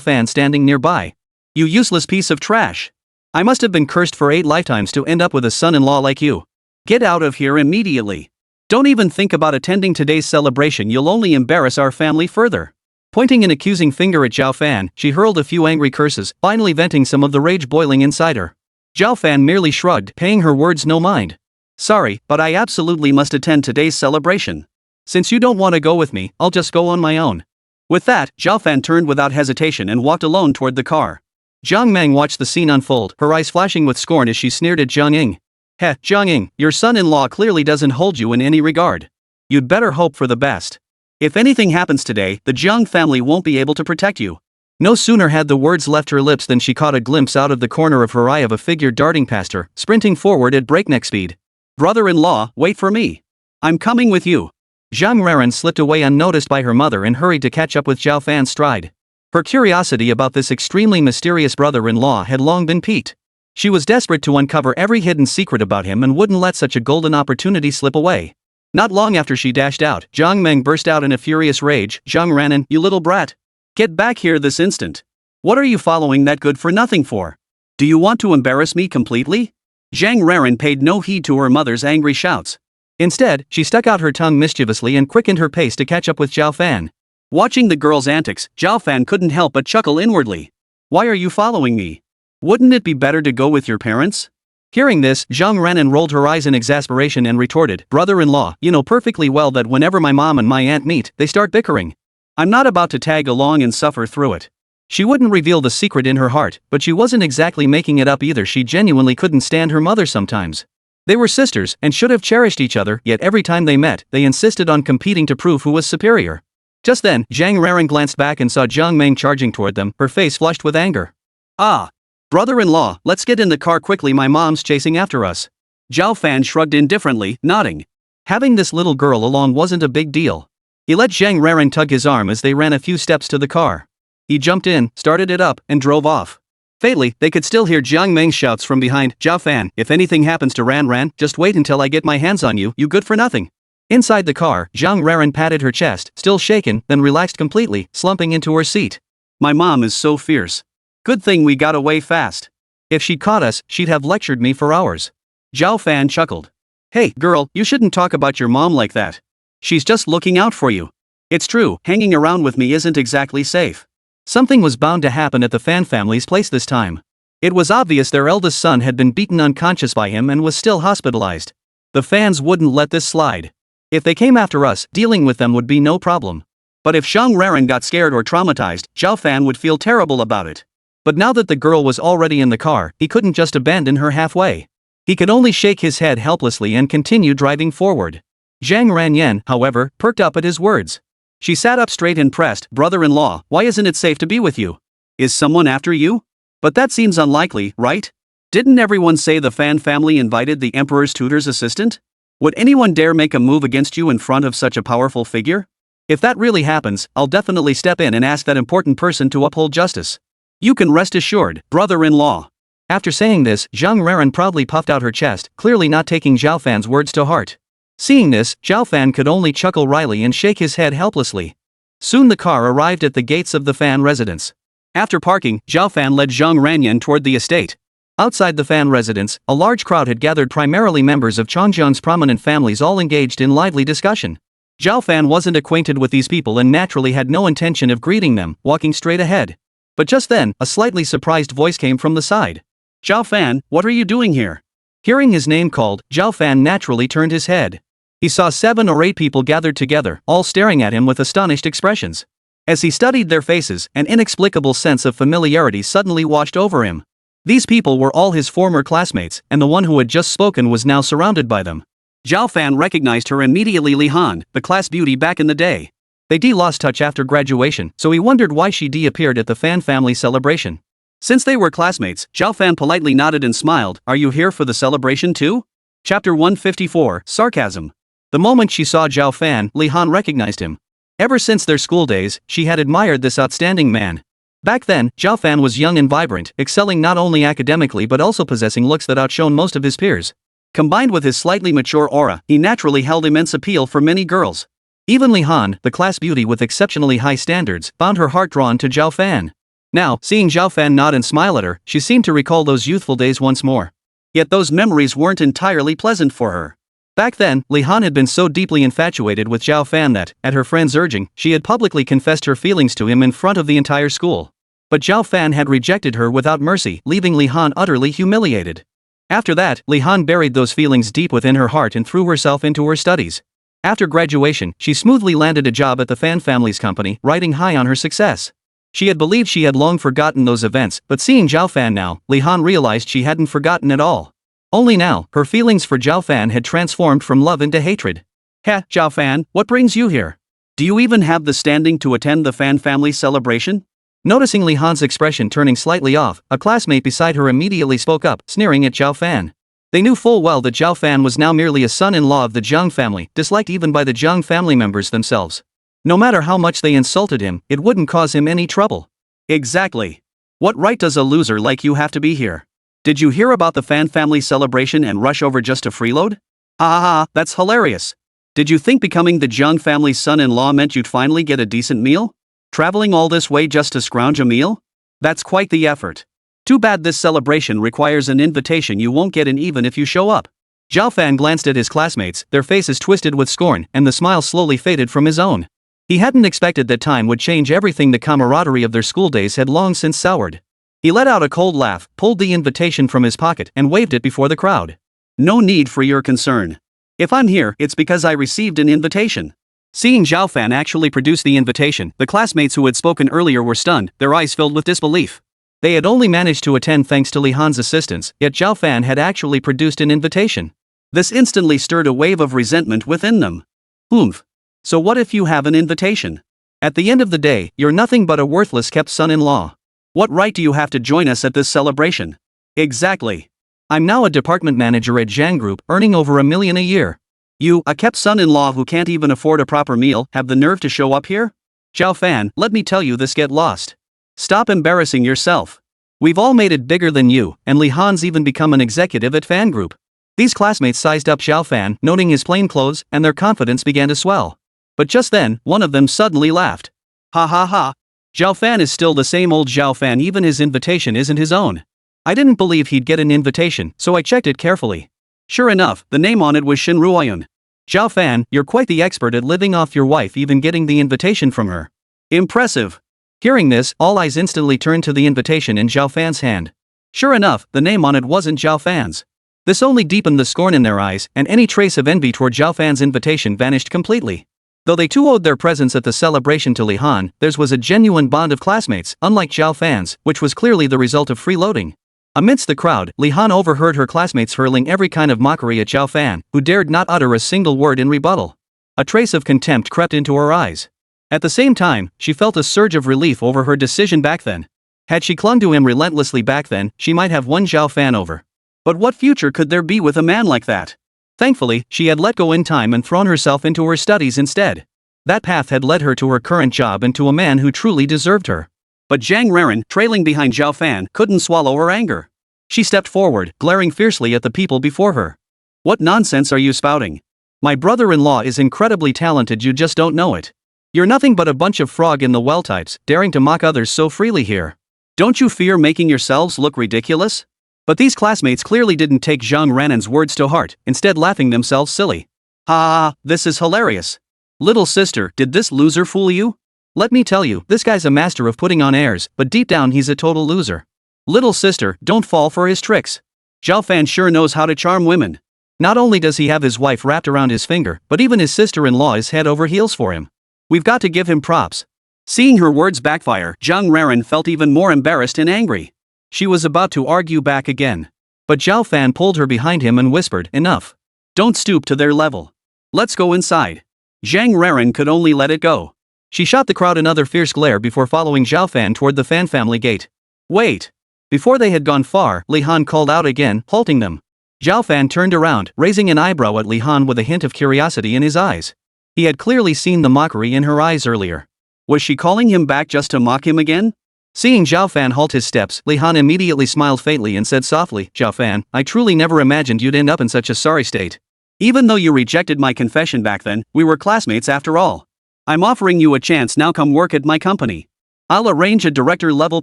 Fan standing nearby. You useless piece of trash. I must have been cursed for 8 lifetimes to end up with a son-in-law like you. Get out of here immediately. Don't even think about attending today's celebration. You'll only embarrass our family further. Pointing an accusing finger at Zhao Fan, she hurled a few angry curses, finally venting some of the rage boiling inside her. Zhao Fan merely shrugged, paying her words no mind. Sorry, but I absolutely must attend today's celebration. Since you don't want to go with me, I'll just go on my own. With that, Zhao Fan turned without hesitation and walked alone toward the car. Jiang Meng watched the scene unfold, her eyes flashing with scorn as she sneered at Jiang Ying. Heh, Jiang Ying, your son-in-law clearly doesn't hold you in any regard. You'd better hope for the best. If anything happens today, the Jiang family won't be able to protect you. No sooner had the words left her lips than she caught a glimpse out of the corner of her eye of a figure darting past her, sprinting forward at breakneck speed. "Brother-in-law, wait for me. I'm coming with you." Zhang Raran slipped away unnoticed by her mother and hurried to catch up with Zhao Fan's stride. Her curiosity about this extremely mysterious brother-in-law had long been piqued. She was desperate to uncover every hidden secret about him and wouldn't let such a golden opportunity slip away. Not long after she dashed out, Zhang Meng burst out in a furious rage. "Zhang Ranan, you little brat! Get back here this instant! What are you following that good-for-nothing for? Do you want to embarrass me completely?" Zhang Raran paid no heed to her mother's angry shouts. Instead, she stuck out her tongue mischievously and quickened her pace to catch up with Zhao Fan. Watching the girl's antics, Zhao Fan couldn't help but chuckle inwardly. "Why are you following me? Wouldn't it be better to go with your parents?" Hearing this, Zhang Ranan rolled her eyes in exasperation and retorted, "Brother-in-law, you know perfectly well that whenever my mom and my aunt meet, they start bickering. I'm not about to tag along and suffer through it." She wouldn't reveal the secret in her heart, but she wasn't exactly making it up either. She genuinely couldn't stand her mother sometimes. They were sisters and should have cherished each other, yet every time they met, they insisted on competing to prove who was superior. Just then, Zhang Raran glanced back and saw Zhang Meng charging toward them, her face flushed with anger. "Ah! Brother-in-law, let's get in the car quickly, my mom's chasing after us." Zhao Fan shrugged indifferently, nodding. Having this little girl along wasn't a big deal. He let Zhang Raran tug his arm as they ran a few steps to the car. He jumped in, started it up, and drove off. Fatally, they could still hear Zhang Meng's shouts from behind. "Zhao Fan, if anything happens to Ran, just wait until I get my hands on you, you good for nothing." Inside the car, Zhang Raran patted her chest, still shaken, then relaxed completely, slumping into her seat. "My mom is so fierce. Good thing we got away fast. If she'd caught us, she'd have lectured me for hours." Zhao Fan chuckled. "Hey, girl, you shouldn't talk about your mom like that. She's just looking out for you. It's true, hanging around with me isn't exactly safe." Something was bound to happen at the Fan family's place this time. It was obvious their eldest son had been beaten unconscious by him and was still hospitalized. The Fans wouldn't let this slide. If they came after us, dealing with them would be no problem. But if Zhang Raran got scared or traumatized, Zhao Fan would feel terrible about it. But now that the girl was already in the car, he couldn't just abandon her halfway. He could only shake his head helplessly and continue driving forward. Zhang Ranyan, however, perked up at his words. She sat up straight and pressed, "Brother-in-law, why isn't it safe to be with you? Is someone after you? But that seems unlikely, right? Didn't everyone say the Fan family invited the Emperor's tutor's assistant? Would anyone dare make a move against you in front of such a powerful figure? If that really happens, I'll definitely step in and ask that important person to uphold justice. You can rest assured, brother-in-law." After saying this, Zhang Raran proudly puffed out her chest, clearly not taking Zhao Fan's words to heart. Seeing this, Zhao Fan could only chuckle wryly and shake his head helplessly. Soon the car arrived at the gates of the Fan residence. After parking, Zhao Fan led Zhang Ranyan toward the estate. Outside the Fan residence, a large crowd had gathered, primarily members of Chongjiang's prominent families, all engaged in lively discussion. Zhao Fan wasn't acquainted with these people and naturally had no intention of greeting them, walking straight ahead. But just then, a slightly surprised voice came from the side. "Zhao Fan, what are you doing here?" Hearing his name called, Zhao Fan naturally turned his head. He saw 7 or 8 people gathered together, all staring at him with astonished expressions. As he studied their faces, an inexplicable sense of familiarity suddenly washed over him. These people were all his former classmates, and the one who had just spoken was now surrounded by them. Zhao Fan recognized her immediately. Li Han, the class beauty back in the day. They lost touch after graduation, so he wondered why she appeared at the Fan family celebration. Since they were classmates, Zhao Fan politely nodded and smiled. "Are you here for the celebration too?" Chapter 154, Sarcasm. The moment she saw Zhao Fan, Li Han recognized him. Ever since their school days, she had admired this outstanding man. Back then, Zhao Fan was young and vibrant, excelling not only academically but also possessing looks that outshone most of his peers. Combined with his slightly mature aura, he naturally held immense appeal for many girls. Even Li Han, the class beauty with exceptionally high standards, found her heart drawn to Zhao Fan. Now, seeing Zhao Fan nod and smile at her, she seemed to recall those youthful days once more. Yet those memories weren't entirely pleasant for her. Back then, Li Han had been so deeply infatuated with Zhao Fan that, at her friend's urging, she had publicly confessed her feelings to him in front of the entire school. But Zhao Fan had rejected her without mercy, leaving Li Han utterly humiliated. After that, Li Han buried those feelings deep within her heart and threw herself into her studies. After graduation, she smoothly landed a job at the Fan family's company, riding high on her success. She had believed she had long forgotten those events, but seeing Zhao Fan now, Li Han realized she hadn't forgotten at all. Only now, her feelings for Zhao Fan had transformed from love into hatred. "Heh, Zhao Fan, what brings you here? Do you even have the standing to attend the Fan family celebration? Noticing Li Han's expression turning slightly off, a classmate beside her immediately spoke up, sneering at Zhao Fan. They knew full well that Zhao Fan was now merely a son-in-law of the Zhang family, disliked even by the Zhang family members themselves. No matter how much they insulted him, it wouldn't cause him any trouble. Exactly. What right does a loser like you have to be here? Did you hear about the Fan family celebration and rush over just to freeload? Ha ha ha, that's hilarious. Did you think becoming the Zhang family's son-in-law meant you'd finally get a decent meal? Traveling all this way just to scrounge a meal? That's quite the effort. Too bad this celebration requires an invitation you won't get in even if you show up. Zhao Fan glanced at his classmates, their faces twisted with scorn, and the smile slowly faded from his own. He hadn't expected that time would change everything. The camaraderie of their school days had long since soured. He let out a cold laugh, pulled the invitation from his pocket, and waved it before the crowd. No need for your concern. If I'm here, it's because I received an invitation. Seeing Zhao Fan actually produce the invitation, the classmates who had spoken earlier were stunned, their eyes filled with disbelief. They had only managed to attend thanks to Li Han's assistance, yet Zhao Fan had actually produced an invitation. This instantly stirred a wave of resentment within them. Oomph. So what if you have an invitation? At the end of the day, you're nothing but a worthless kept son-in-law. What right do you have to join us at this celebration? Exactly. I'm now a department manager at Zhang Group, earning over $1 million a year. You, a kept son-in-law who can't even afford a proper meal, have the nerve to show up here? Zhao Fan, let me tell you this, get lost. Stop embarrassing yourself. We've all made it bigger than you, and Li Han's even become an executive at Fan Group. These classmates sized up Zhao Fan, noting his plain clothes, and their confidence began to swell. But just then, one of them suddenly laughed. Ha ha ha. Zhao Fan is still the same old Zhao Fan, even his invitation isn't his own. I didn't believe he'd get an invitation, so I checked it carefully. Sure enough, the name on it was Shen Ruoyun. Zhao Fan, you're quite the expert at living off your wife, even getting the invitation from her. Impressive. Hearing this, all eyes instantly turned to the invitation in Zhao Fan's hand. Sure enough, the name on it wasn't Zhao Fan's. This only deepened the scorn in their eyes, and any trace of envy toward Zhao Fan's invitation vanished completely. Though they too owed their presence at the celebration to Li Han, theirs was a genuine bond of classmates, unlike Zhao Fan's, which was clearly the result of freeloading. Amidst the crowd, Li Han overheard her classmates hurling every kind of mockery at Zhao Fan, who dared not utter a single word in rebuttal. A trace of contempt crept into her eyes. At the same time, she felt a surge of relief over her decision back then. Had she clung to him relentlessly back then, she might have won Zhao Fan over. But what future could there be with a man like that? Thankfully, she had let go in time and thrown herself into her studies instead. That path had led her to her current job and to a man who truly deserved her. But Zhang Reren, trailing behind Zhao Fan, couldn't swallow her anger. She stepped forward, glaring fiercely at the people before her. What nonsense are you spouting? My brother-in-law is incredibly talented, you just don't know it. You're nothing but a bunch of frog-in-the-well types, daring to mock others so freely here. Don't you fear making yourselves look ridiculous? But these classmates clearly didn't take Zhang Renen's words to heart, instead laughing themselves silly. Ha ha, this is hilarious. Little sister, did this loser fool you? Let me tell you, this guy's a master of putting on airs, but deep down he's a total loser. Little sister, don't fall for his tricks. Zhao Fan sure knows how to charm women. Not only does he have his wife wrapped around his finger, but even his sister-in-law is head over heels for him. We've got to give him props. Seeing her words backfire, Zhang Reren felt even more embarrassed and angry. She was about to argue back again. But Zhao Fan pulled her behind him and whispered, enough. Don't stoop to their level. Let's go inside. Zhang Reren could only let it go. She shot the crowd another fierce glare before following Zhao Fan toward the Fan family gate. Wait! Before they had gone far, Li Han called out again, halting them. Zhao Fan turned around, raising an eyebrow at Li Han with a hint of curiosity in his eyes. He had clearly seen the mockery in her eyes earlier. Was she calling him back just to mock him again? Seeing Zhao Fan halt his steps, Li Han immediately smiled faintly and said softly, Zhao Fan, I truly never imagined you'd end up in such a sorry state. Even though you rejected my confession back then, we were classmates after all. I'm offering you a chance now, come work at my company. I'll arrange a director-level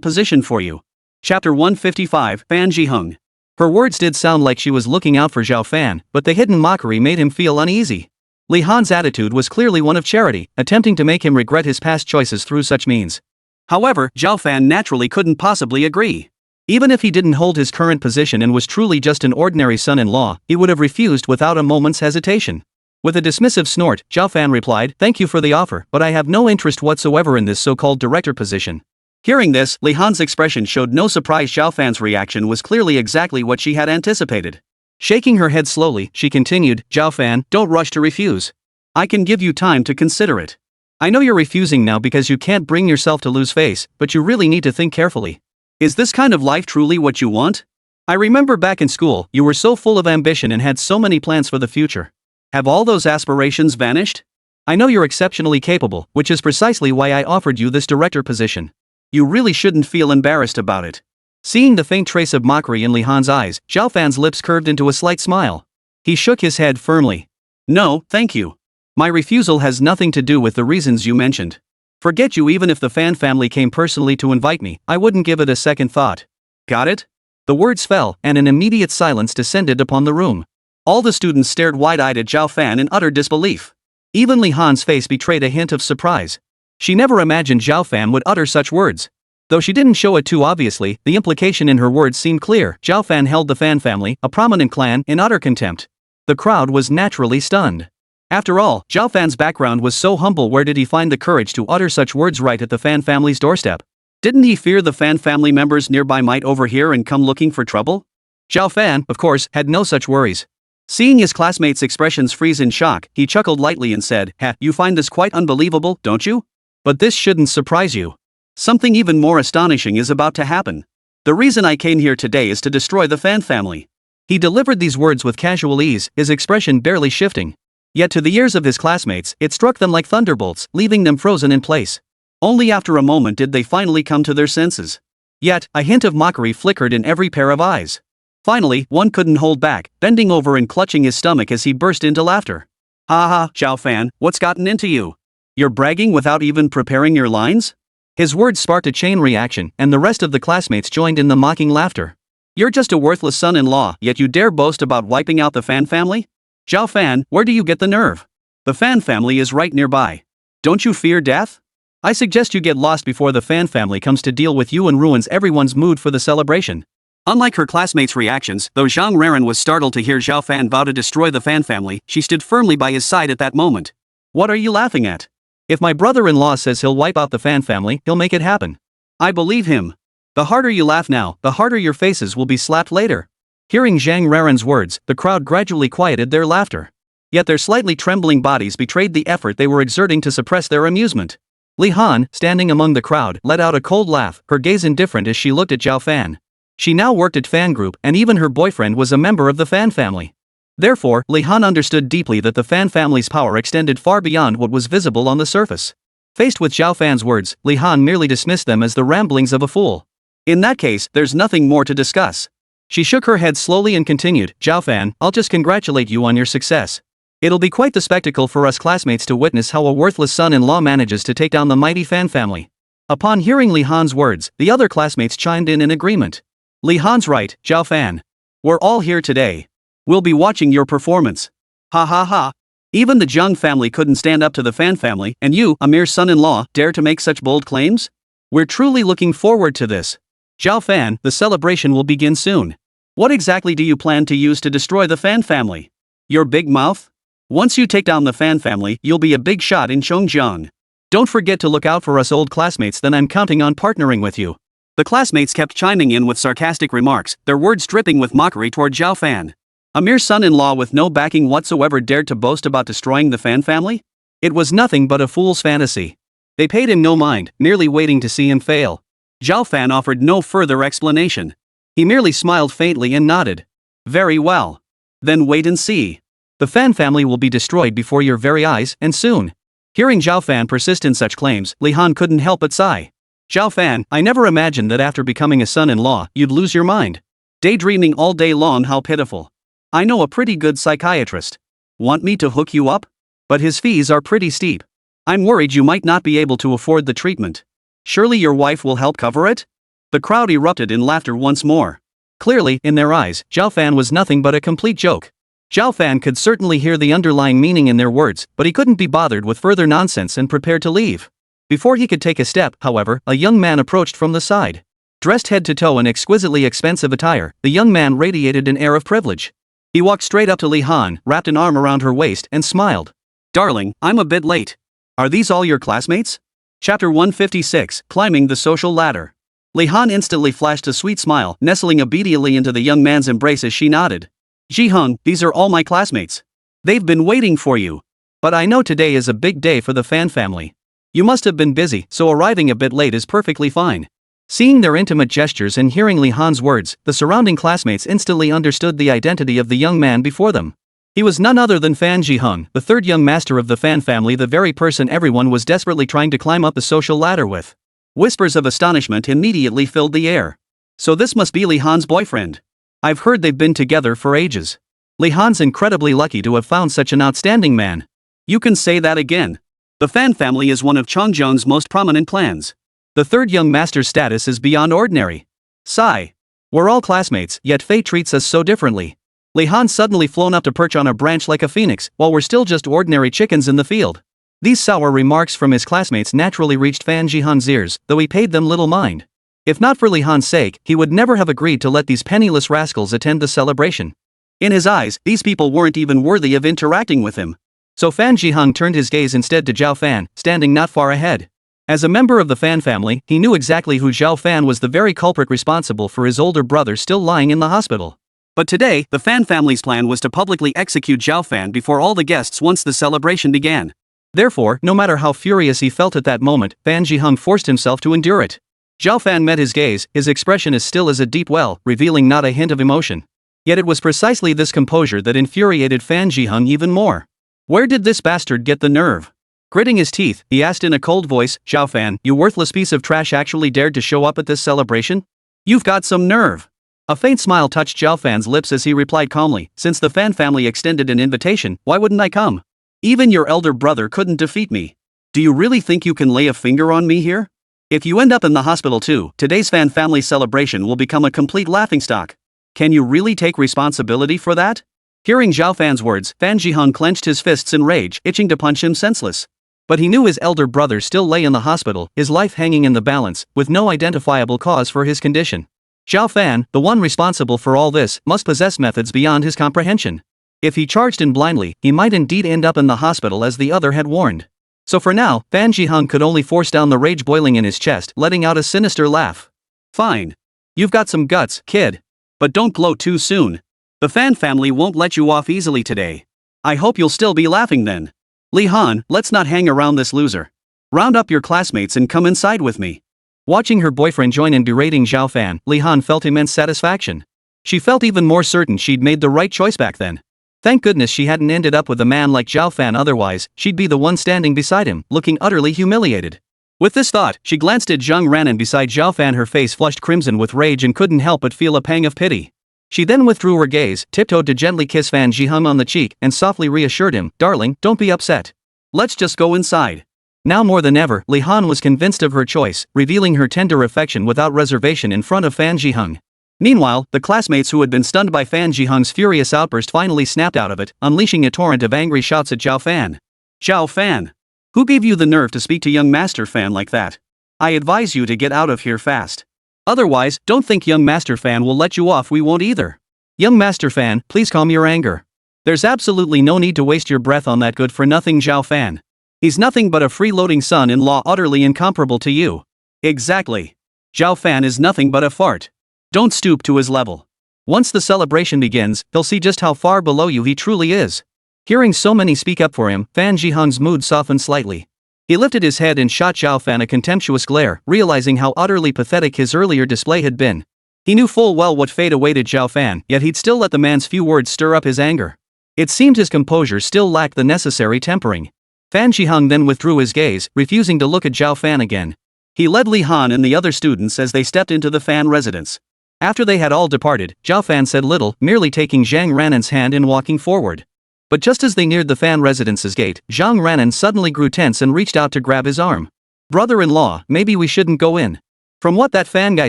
position for you. Chapter 155, Fan Jiheng. Her words did sound like she was looking out for Zhao Fan, but the hidden mockery made him feel uneasy. Li Han's attitude was clearly one of charity, attempting to make him regret his past choices through such means. However, Zhao Fan naturally couldn't possibly agree. Even if he didn't hold his current position and was truly just an ordinary son-in-law, he would have refused without a moment's hesitation. With a dismissive snort, Zhao Fan replied, thank you for the offer, but I have no interest whatsoever in this so-called director position. Hearing this, Li Han's expression showed no surprise. Zhao Fan's reaction was clearly exactly what she had anticipated. Shaking her head slowly, she continued, Zhao Fan, don't rush to refuse. I can give you time to consider it. I know you're refusing now because you can't bring yourself to lose face, but you really need to think carefully. Is this kind of life truly what you want? I remember back in school, you were so full of ambition and had so many plans for the future. Have all those aspirations vanished? I know you're exceptionally capable, which is precisely why I offered you this director position. You really shouldn't feel embarrassed about it. Seeing the faint trace of mockery in Li Han's eyes, Zhao Fan's lips curved into a slight smile. He shook his head firmly. No, thank you. My refusal has nothing to do with the reasons you mentioned. Forget you, even if the Fan family came personally to invite me, I wouldn't give it a second thought. Got it? The words fell, and an immediate silence descended upon the room. All the students stared wide-eyed at Zhao Fan in utter disbelief. Even Li Han's face betrayed a hint of surprise. She never imagined Zhao Fan would utter such words. Though she didn't show it too obviously, the implication in her words seemed clear. Zhao Fan held the Fan family, a prominent clan, in utter contempt. The crowd was naturally stunned. After all, Zhao Fan's background was so humble. Where did he find the courage to utter such words right at the Fan family's doorstep? Didn't he fear the Fan family members nearby might overhear and come looking for trouble? Zhao Fan, of course, had no such worries. Seeing his classmates' expressions freeze in shock, he chuckled lightly and said, You find this quite unbelievable, don't you? But this shouldn't surprise you. Something even more astonishing is about to happen. The reason I came here today is to destroy the Fan family. He delivered these words with casual ease, his expression barely shifting. Yet to the ears of his classmates, it struck them like thunderbolts, leaving them frozen in place. Only after a moment did they finally come to their senses. Yet, a hint of mockery flickered in every pair of eyes. Finally, one couldn't hold back, bending over and clutching his stomach as he burst into laughter. Ha ha, Zhao Fan, what's gotten into you? You're bragging without even preparing your lines? His words sparked a chain reaction, and the rest of the classmates joined in the mocking laughter. You're just a worthless son-in-law, yet you dare boast about wiping out the Fan family? Zhao Fan, where do you get the nerve? The Fan family is right nearby. Don't you fear death? I suggest you get lost before the Fan family comes to deal with you and ruins everyone's mood for the celebration. Unlike her classmates' reactions, though Zhang Raran was startled to hear Zhao Fan vow to destroy the Fan family, she stood firmly by his side at that moment. What are you laughing at? If my brother-in-law says he'll wipe out the Fan family, he'll make it happen. I believe him. The harder you laugh now, the harder your faces will be slapped later. Hearing Zhang Raran's words, the crowd gradually quieted their laughter. Yet their slightly trembling bodies betrayed the effort they were exerting to suppress their amusement. Li Han, standing among the crowd, let out a cold laugh, her gaze indifferent as she looked at Zhao Fan. She now worked at Fan Group, and even her boyfriend was a member of the Fan family. Therefore, Li Han understood deeply that the Fan family's power extended far beyond what was visible on the surface. Faced with Zhao Fan's words, Li Han merely dismissed them as the ramblings of a fool. In that case, there's nothing more to discuss. She shook her head slowly and continued, Zhao Fan, I'll just congratulate you on your success. It'll be quite the spectacle for us classmates to witness how a worthless son-in-law manages to take down the mighty Fan family. Upon hearing Li Han's words, the other classmates chimed in agreement. Li Han's right, Zhao Fan. We're all here today. We'll be watching your performance. Ha ha ha. Even the Zhang family couldn't stand up to the Fan family, and you, a mere son-in-law, dare to make such bold claims? We're truly looking forward to this. Zhao Fan, the celebration will begin soon. What exactly do you plan to use to destroy the Fan family? Your big mouth? Once you take down the Fan family, you'll be a big shot in Chongjiang. Don't forget to look out for us old classmates, then I'm counting on partnering with you. The classmates kept chiming in with sarcastic remarks, their words dripping with mockery toward Zhao Fan. A mere son-in-law with no backing whatsoever dared to boast about destroying the Fan family? It was nothing but a fool's fantasy. They paid him no mind, merely waiting to see him fail. Zhao Fan offered no further explanation. He merely smiled faintly and nodded. Very well. Then wait and see. The Fan family will be destroyed before your very eyes, and soon. Hearing Zhao Fan persist in such claims, Li Han couldn't help but sigh. Zhao Fan, I never imagined that after becoming a son-in-law, you'd lose your mind. Daydreaming all day long, how pitiful. I know a pretty good psychiatrist. Want me to hook you up? But his fees are pretty steep. I'm worried you might not be able to afford the treatment. Surely your wife will help cover it? The crowd erupted in laughter once more. Clearly, in their eyes, Zhao Fan was nothing but a complete joke. Zhao Fan could certainly hear the underlying meaning in their words, but he couldn't be bothered with further nonsense and prepared to leave. Before he could take a step, however, a young man approached from the side. Dressed head to toe in exquisitely expensive attire, the young man radiated an air of privilege. He walked straight up to Li Han, wrapped an arm around her waist, and smiled. Darling, I'm a bit late. Are these all your classmates? Chapter 156, Climbing the Social Ladder. Li Han instantly flashed a sweet smile, nestling obediently into the young man's embrace as she nodded. Ji Hung, these are all my classmates. They've been waiting for you. But I know today is a big day for the Fan family. You must have been busy, so arriving a bit late is perfectly fine. Seeing their intimate gestures and hearing Li Han's words, the surrounding classmates instantly understood the identity of the young man before them. He was none other than Fan Jiheng, the third young master of the Fan family, the very person everyone was desperately trying to climb up the social ladder with. Whispers of astonishment immediately filled the air. So this must be Li Han's boyfriend. I've heard they've been together for ages. Li Han's incredibly lucky to have found such an outstanding man. You can say that again. The Fan family is one of Chongzhong's most prominent clans. The third young master's status is beyond ordinary. Sigh. We're all classmates, yet fate treats us so differently. Li Han suddenly flown up to perch on a branch like a phoenix, while we're still just ordinary chickens in the field. These sour remarks from his classmates naturally reached Fan Jiheng's ears, though he paid them little mind. If not for Li Han's sake, he would never have agreed to let these penniless rascals attend the celebration. In his eyes, these people weren't even worthy of interacting with him. So Fan Jiheng turned his gaze instead to Zhao Fan, standing not far ahead. As a member of the Fan family, he knew exactly who Zhao Fan was, the very culprit responsible for his older brother still lying in the hospital. But today, the Fan family's plan was to publicly execute Zhao Fan before all the guests once the celebration began. Therefore, no matter how furious he felt at that moment, Fan Jiheng forced himself to endure it. Zhao Fan met his gaze, his expression as still as a deep well, revealing not a hint of emotion. Yet it was precisely this composure that infuriated Fan Jiheng even more. Where did this bastard get the nerve? Gritting his teeth, he asked in a cold voice, Zhao Fan, you worthless piece of trash actually dared to show up at this celebration? You've got some nerve. A faint smile touched Zhao Fan's lips as he replied calmly, since the Fan family extended an invitation, why wouldn't I come? Even your elder brother couldn't defeat me. Do you really think you can lay a finger on me here? If you end up in the hospital too, today's Fan family celebration will become a complete laughingstock. Can you really take responsibility for that? Hearing Zhao Fan's words, Fan Jiheng clenched his fists in rage, itching to punch him senseless. But he knew his elder brother still lay in the hospital, his life hanging in the balance, with no identifiable cause for his condition. Zhao Fan, the one responsible for all this, must possess methods beyond his comprehension. If he charged in blindly, he might indeed end up in the hospital as the other had warned. So for now, Fan Jiheng could only force down the rage boiling in his chest, letting out a sinister laugh. Fine. You've got some guts, kid. But don't gloat too soon. The Fan family won't let you off easily today. I hope you'll still be laughing then. Li Han, let's not hang around this loser. Round up your classmates and come inside with me. Watching her boyfriend join in berating Zhao Fan, Li Han felt immense satisfaction. She felt even more certain she'd made the right choice back then. Thank goodness she hadn't ended up with a man like Zhao Fan, otherwise, she'd be the one standing beside him, looking utterly humiliated. With this thought, she glanced at Zhang Ranan beside Zhao Fan, her face flushed crimson with rage and couldn't help but feel a pang of pity. She then withdrew her gaze, tiptoed to gently kiss Fan Jiheng on the cheek, and softly reassured him, darling, don't be upset. Let's just go inside. Now more than ever, Li Han was convinced of her choice, revealing her tender affection without reservation in front of Fan Jiheng. Meanwhile, the classmates who had been stunned by Fan Jiheng's furious outburst finally snapped out of it, unleashing a torrent of angry shouts at Zhao Fan. Zhao Fan! Who gave you the nerve to speak to young Master Fan like that? I advise you to get out of here fast. Otherwise, don't think young Master Fan will let you off, we won't either. Young Master Fan, please calm your anger. There's absolutely no need to waste your breath on that good-for-nothing Zhao Fan. He's nothing but a freeloading son-in-law utterly incomparable to you. Exactly. Zhao Fan is nothing but a fart. Don't stoop to his level. Once the celebration begins, he'll see just how far below you he truly is. Hearing so many speak up for him, Fan Jiheng's mood softened slightly. He lifted his head and shot Zhao Fan a contemptuous glare, realizing how utterly pathetic his earlier display had been. He knew full well what fate awaited Zhao Fan, yet he'd still let the man's few words stir up his anger. It seemed his composure still lacked the necessary tempering. Fan Jiheng then withdrew his gaze, refusing to look at Zhao Fan again. He led Li Han and the other students as they stepped into the Fan residence. After they had all departed, Zhao Fan said little, merely taking Zhang Ranan's hand and walking forward. But just as they neared the Fan residence's gate, Zhang Ranan suddenly grew tense and reached out to grab his arm. Brother-in-law, maybe we shouldn't go in. From what that Fan guy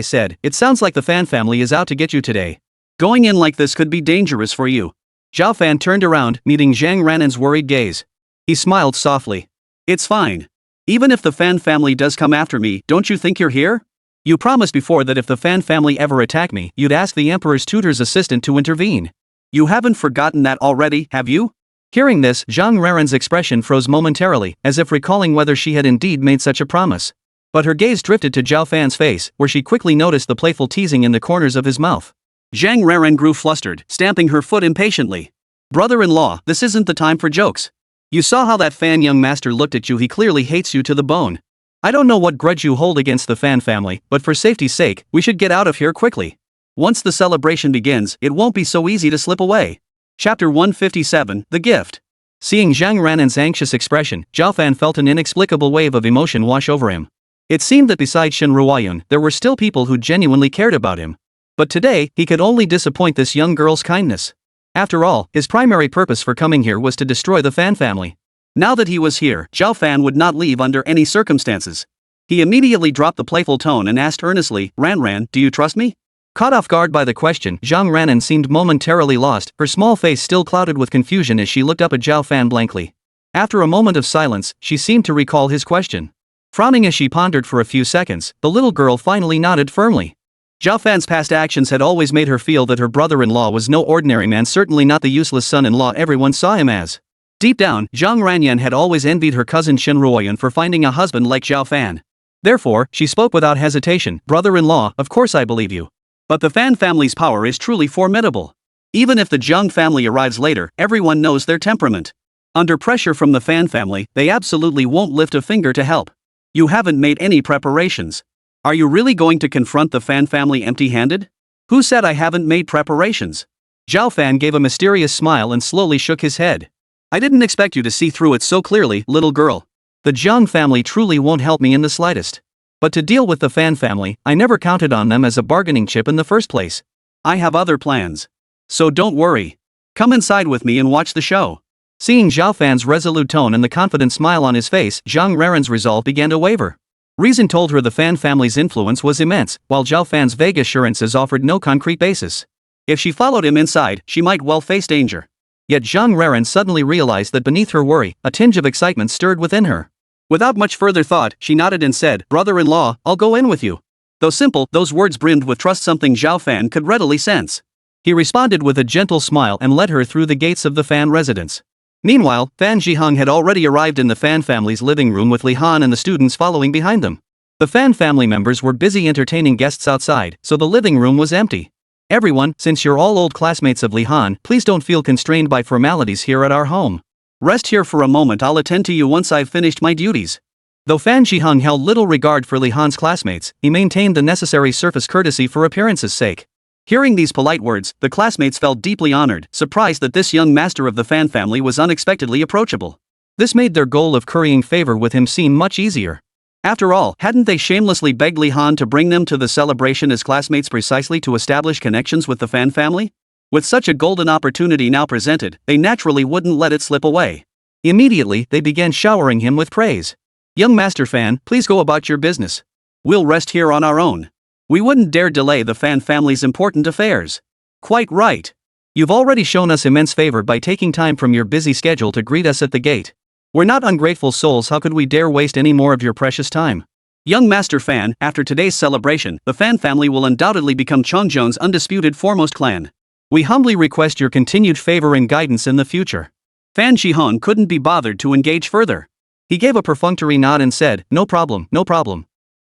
said, it sounds like the Fan family is out to get you today. Going in like this could be dangerous for you. Zhao Fan turned around, meeting Zhang Ranan's worried gaze. He smiled softly. It's fine. Even if the Fan family does come after me, don't you think you're here? You promised before that if the Fan family ever attack me, you'd ask the Emperor's tutor's assistant to intervene. You haven't forgotten that already, have you? Hearing this, Zhang Raren's expression froze momentarily, as if recalling whether she had indeed made such a promise. But her gaze drifted to Zhao Fan's face, where she quickly noticed the playful teasing in the corners of his mouth. Zhang Raren grew flustered, stamping her foot impatiently. Brother-in-law, this isn't the time for jokes. You saw how that Fan young master looked at you. He clearly hates you to the bone. I don't know what grudge you hold against the Fan family, but for safety's sake, we should get out of here quickly. Once the celebration begins, it won't be so easy to slip away. Chapter 157, The Gift. Seeing Zhang Ranan's anxious expression, Zhao Fan felt an inexplicable wave of emotion wash over him. It seemed that besides Shen Ruoyun, there were still people who genuinely cared about him. But today, he could only disappoint this young girl's kindness. After all, his primary purpose for coming here was to destroy the Fan family. Now that he was here, Zhao Fan would not leave under any circumstances. He immediately dropped the playful tone and asked earnestly, Ran, do you trust me? Caught off guard by the question, Zhang Ranan seemed momentarily lost, her small face still clouded with confusion as she looked up at Zhao Fan blankly. After a moment of silence, she seemed to recall his question. Frowning as she pondered for a few seconds, the little girl finally nodded firmly. Zhao Fan's past actions had always made her feel that her brother-in-law was no ordinary man, certainly not the useless son-in-law everyone saw him as. Deep down, Zhang Ranyan had always envied her cousin Shen Ruoyun for finding a husband like Zhao Fan. Therefore, she spoke without hesitation, brother-in-law, of course I believe you. But the Fan family's power is truly formidable. Even if the Zhang family arrives later, everyone knows their temperament. Under pressure from the Fan family, they absolutely won't lift a finger to help. You haven't made any preparations. Are you really going to confront the Fan family empty-handed? Who said I haven't made preparations? Zhao Fan gave a mysterious smile and slowly shook his head. I didn't expect you to see through it so clearly, little girl. The Zhang family truly won't help me in the slightest. But to deal with the Fan family, I never counted on them as a bargaining chip in the first place. I have other plans. So don't worry. Come inside with me and watch the show. Seeing Zhao Fan's resolute tone and the confident smile on his face, Zhang Raren's resolve began to waver. Reason told her the Fan family's influence was immense, while Zhao Fan's vague assurances offered no concrete basis. If she followed him inside, she might well face danger. Yet Zhang Raren suddenly realized that beneath her worry, a tinge of excitement stirred within her. Without much further thought, she nodded and said, Brother-in-law, I'll go in with you. Though simple, those words brimmed with trust, something Zhao Fan could readily sense. He responded with a gentle smile and led her through the gates of the Fan residence. Meanwhile, Fan Zhiheng had already arrived in the Fan family's living room with Li Han and the students following behind them. The Fan family members were busy entertaining guests outside, so the living room was empty. Everyone, since you're all old classmates of Li Han, please don't feel constrained by formalities here at our home. Rest here for a moment, I'll attend to you once I've finished my duties. Though Fan Zhiheng held little regard for Li Han's classmates, he maintained the necessary surface courtesy for appearance's sake. Hearing these polite words, the classmates felt deeply honored, surprised that this young master of the Fan family was unexpectedly approachable. This made their goal of currying favor with him seem much easier. After all, hadn't they shamelessly begged Li Han to bring them to the celebration as classmates precisely to establish connections with the Fan family? With such a golden opportunity now presented, they naturally wouldn't let it slip away. Immediately, they began showering him with praise. Young Master Fan, please go about your business. We'll rest here on our own. We wouldn't dare delay the Fan family's important affairs. Quite right. You've already shown us immense favor by taking time from your busy schedule to greet us at the gate. We're not ungrateful souls, how could we dare waste any more of your precious time? Young Master Fan, after today's celebration, the Fan family will undoubtedly become Chongzhou's undisputed foremost clan. We humbly request your continued favor and guidance in the future. Fan Zhiheng couldn't be bothered to engage further. He gave a perfunctory nod and said, no problem.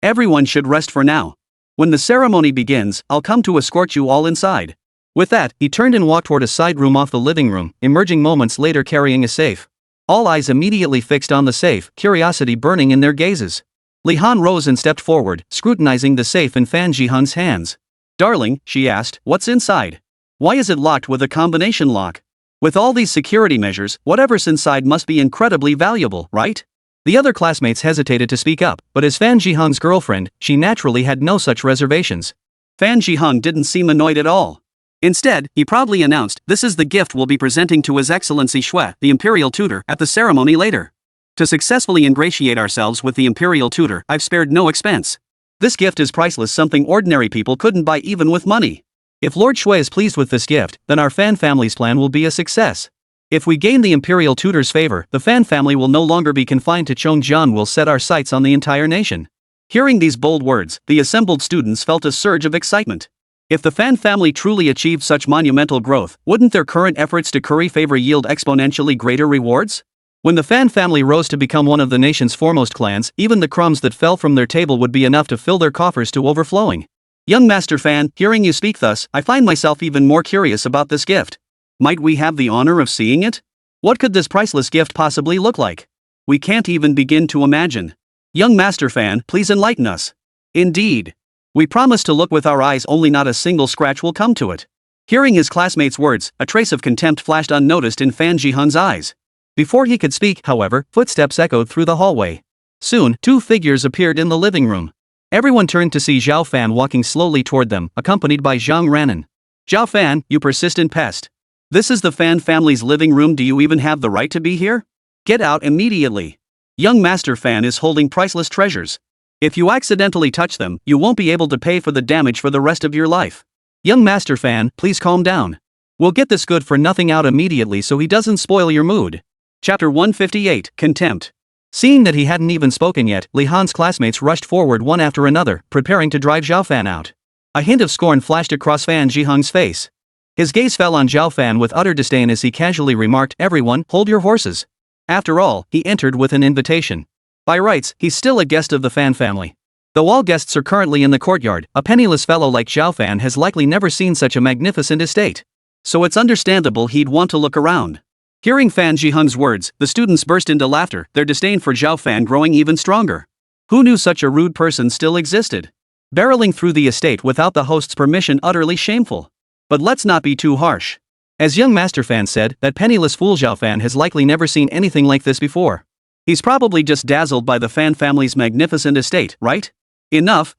Everyone should rest for now. When the ceremony begins, I'll come to escort you all inside. With that, he turned and walked toward a side room off the living room, emerging moments later carrying a safe. All eyes immediately fixed on the safe, curiosity burning in their gazes. Li Han rose and stepped forward, scrutinizing the safe in Fan Zhiheng's hands. Darling, she asked, what's inside? Why is it locked with a combination lock? With all these security measures, whatever's inside must be incredibly valuable, right? The other classmates hesitated to speak up, but as Fan Zhiheng's girlfriend, she naturally had no such reservations. Fan Zhiheng didn't seem annoyed at all. Instead, he proudly announced, this is the gift we'll be presenting to His Excellency Xue, the imperial tutor, at the ceremony later. To successfully ingratiate ourselves with the imperial tutor, I've spared no expense. This gift is priceless, something ordinary people couldn't buy even with money. If Lord Xue is pleased with this gift, then our Fan family's plan will be a success. If we gain the imperial tutor's favor, the Fan family will no longer be confined to Chongzhou, will set our sights on the entire nation. Hearing these bold words, the assembled students felt a surge of excitement. If the Fan family truly achieved such monumental growth, wouldn't their current efforts to curry favor yield exponentially greater rewards? When the Fan family rose to become one of the nation's foremost clans, even the crumbs that fell from their table would be enough to fill their coffers to overflowing. Young Master Fan, hearing you speak thus, I find myself even more curious about this gift. Might we have the honor of seeing it? What could this priceless gift possibly look like? We can't even begin to imagine. Young Master Fan, please enlighten us. Indeed. We promise to look with our eyes only, not a single scratch will come to it. Hearing his classmate's words, a trace of contempt flashed unnoticed in Fan Jihun's eyes. Before he could speak, however, footsteps echoed through the hallway. Soon, two figures appeared in the living room. Everyone turned to see Zhao Fan walking slowly toward them, accompanied by Zhang Ranan. Zhao Fan, you persistent pest. This is the Fan family's living room. Do you even have the right to be here? Get out immediately. Young Master Fan is holding priceless treasures. If you accidentally touch them, you won't be able to pay for the damage for the rest of your life. Young Master Fan, please calm down. We'll get this good for nothing out immediately so he doesn't spoil your mood. Chapter 158, Contempt. Seeing that he hadn't even spoken yet, Li Han's classmates rushed forward one after another, preparing to drive Zhao Fan out. A hint of scorn flashed across Fan Jihung's face. His gaze fell on Zhao Fan with utter disdain as he casually remarked, "Everyone, hold your horses." After all, he entered with an invitation. By rights, he's still a guest of the Fan family. Though all guests are currently in the courtyard, a penniless fellow like Zhao Fan has likely never seen such a magnificent estate. So it's understandable he'd want to look around. Hearing Fan Jihung's words, the students burst into laughter, their disdain for Zhao Fan growing even stronger. Who knew such a rude person still existed? Barreling through the estate without the host's permission, utterly shameful. But let's not be too harsh. As young Master Fan said, that penniless fool Zhao Fan has likely never seen anything like this before. He's probably just dazzled by the Fan family's magnificent estate, right? Enough.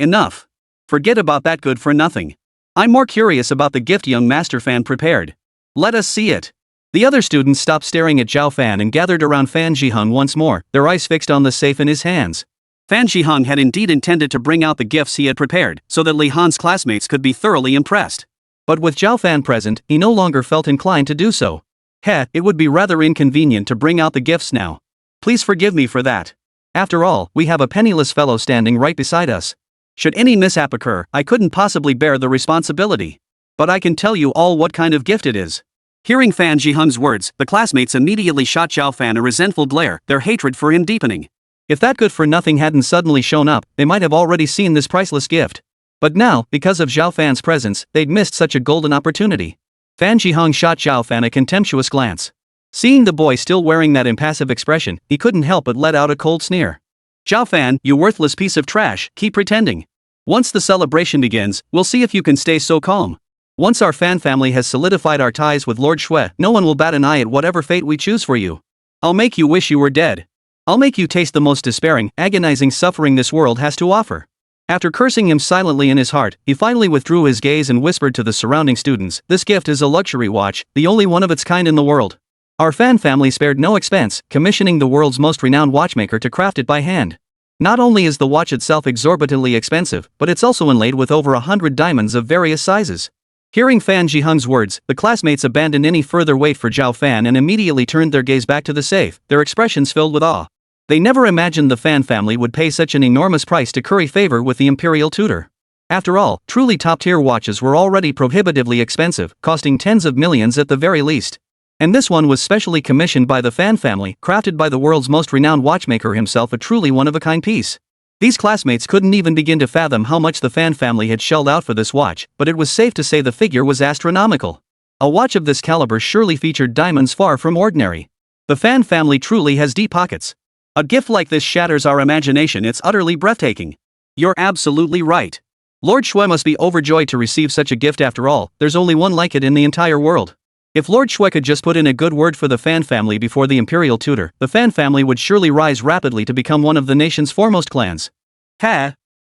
Forget about that good for nothing. I'm more curious about the gift young Master Fan prepared. Let us see it. The other students stopped staring at Zhao Fan and gathered around Fan Jihung once more, their eyes fixed on the safe in his hands. Fan Jihung had indeed intended to bring out the gifts he had prepared, so that Li Han's classmates could be thoroughly impressed. But with Zhao Fan present, he no longer felt inclined to do so. It would be rather inconvenient to bring out the gifts now. Please forgive me for that. After all, we have a penniless fellow standing right beside us. Should any mishap occur, I couldn't possibly bear the responsibility. But I can tell you all what kind of gift it is. Hearing Fan Jihung's words, the classmates immediately shot Zhao Fan a resentful glare, their hatred for him deepening. If that good for nothing hadn't suddenly shown up, they might have already seen this priceless gift. But now, because of Zhao Fan's presence, they'd missed such a golden opportunity. Fan Jihung shot Zhao Fan a contemptuous glance. Seeing the boy still wearing that impassive expression, he couldn't help but let out a cold sneer. Zhao Fan, you worthless piece of trash, keep pretending. Once the celebration begins, we'll see if you can stay so calm. Once our Fan family has solidified our ties with Lord Shui, no one will bat an eye at whatever fate we choose for you. I'll make you wish you were dead. I'll make you taste the most despairing, agonizing suffering this world has to offer. After cursing him silently in his heart, he finally withdrew his gaze and whispered to the surrounding students, "This gift is a luxury watch, the only one of its kind in the world. Our Fan family spared no expense, commissioning the world's most renowned watchmaker to craft it by hand. Not only is the watch itself exorbitantly expensive, but it's also inlaid with over 100 diamonds of various sizes." Hearing Fan Jihung's words, the classmates abandoned any further wait for Zhao Fan and immediately turned their gaze back to the safe, their expressions filled with awe. They never imagined the Fan family would pay such an enormous price to curry favor with the imperial tutor. After all, truly top-tier watches were already prohibitively expensive, costing tens of millions at the very least. And this one was specially commissioned by the Fan family, crafted by the world's most renowned watchmaker himself, a truly one-of-a-kind piece. These classmates couldn't even begin to fathom how much the Fan family had shelled out for this watch, but it was safe to say the figure was astronomical. A watch of this caliber surely featured diamonds far from ordinary. The Fan family truly has deep pockets. A gift like this shatters our imagination, it's utterly breathtaking. You're absolutely right. Lord Shui must be overjoyed to receive such a gift. After all, there's only one like it in the entire world. If Lord Shui could just put in a good word for the Fan family before the imperial tutor, the Fan family would surely rise rapidly to become one of the nation's foremost clans.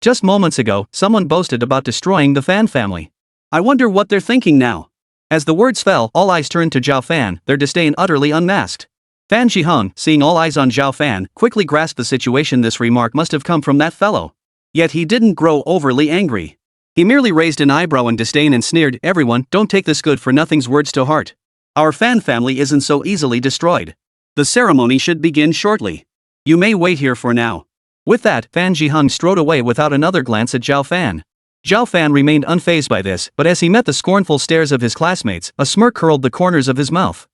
Just moments ago, someone boasted about destroying the Fan family. I wonder what they're thinking now. As the words fell, all eyes turned to Zhao Fan, their disdain utterly unmasked. Fan Jihung, seeing all eyes on Zhao Fan, quickly grasped the situation. This remark must have come from that fellow. Yet he didn't grow overly angry. He merely raised an eyebrow in disdain and sneered, "Everyone, don't take this good-for-nothing's words to heart. Our Fan family isn't so easily destroyed. The ceremony should begin shortly. You may wait here for now." With that, Fan Jihung strode away without another glance at Zhao Fan. Zhao Fan remained unfazed by this, but as he met the scornful stares of his classmates, a smirk curled the corners of his mouth.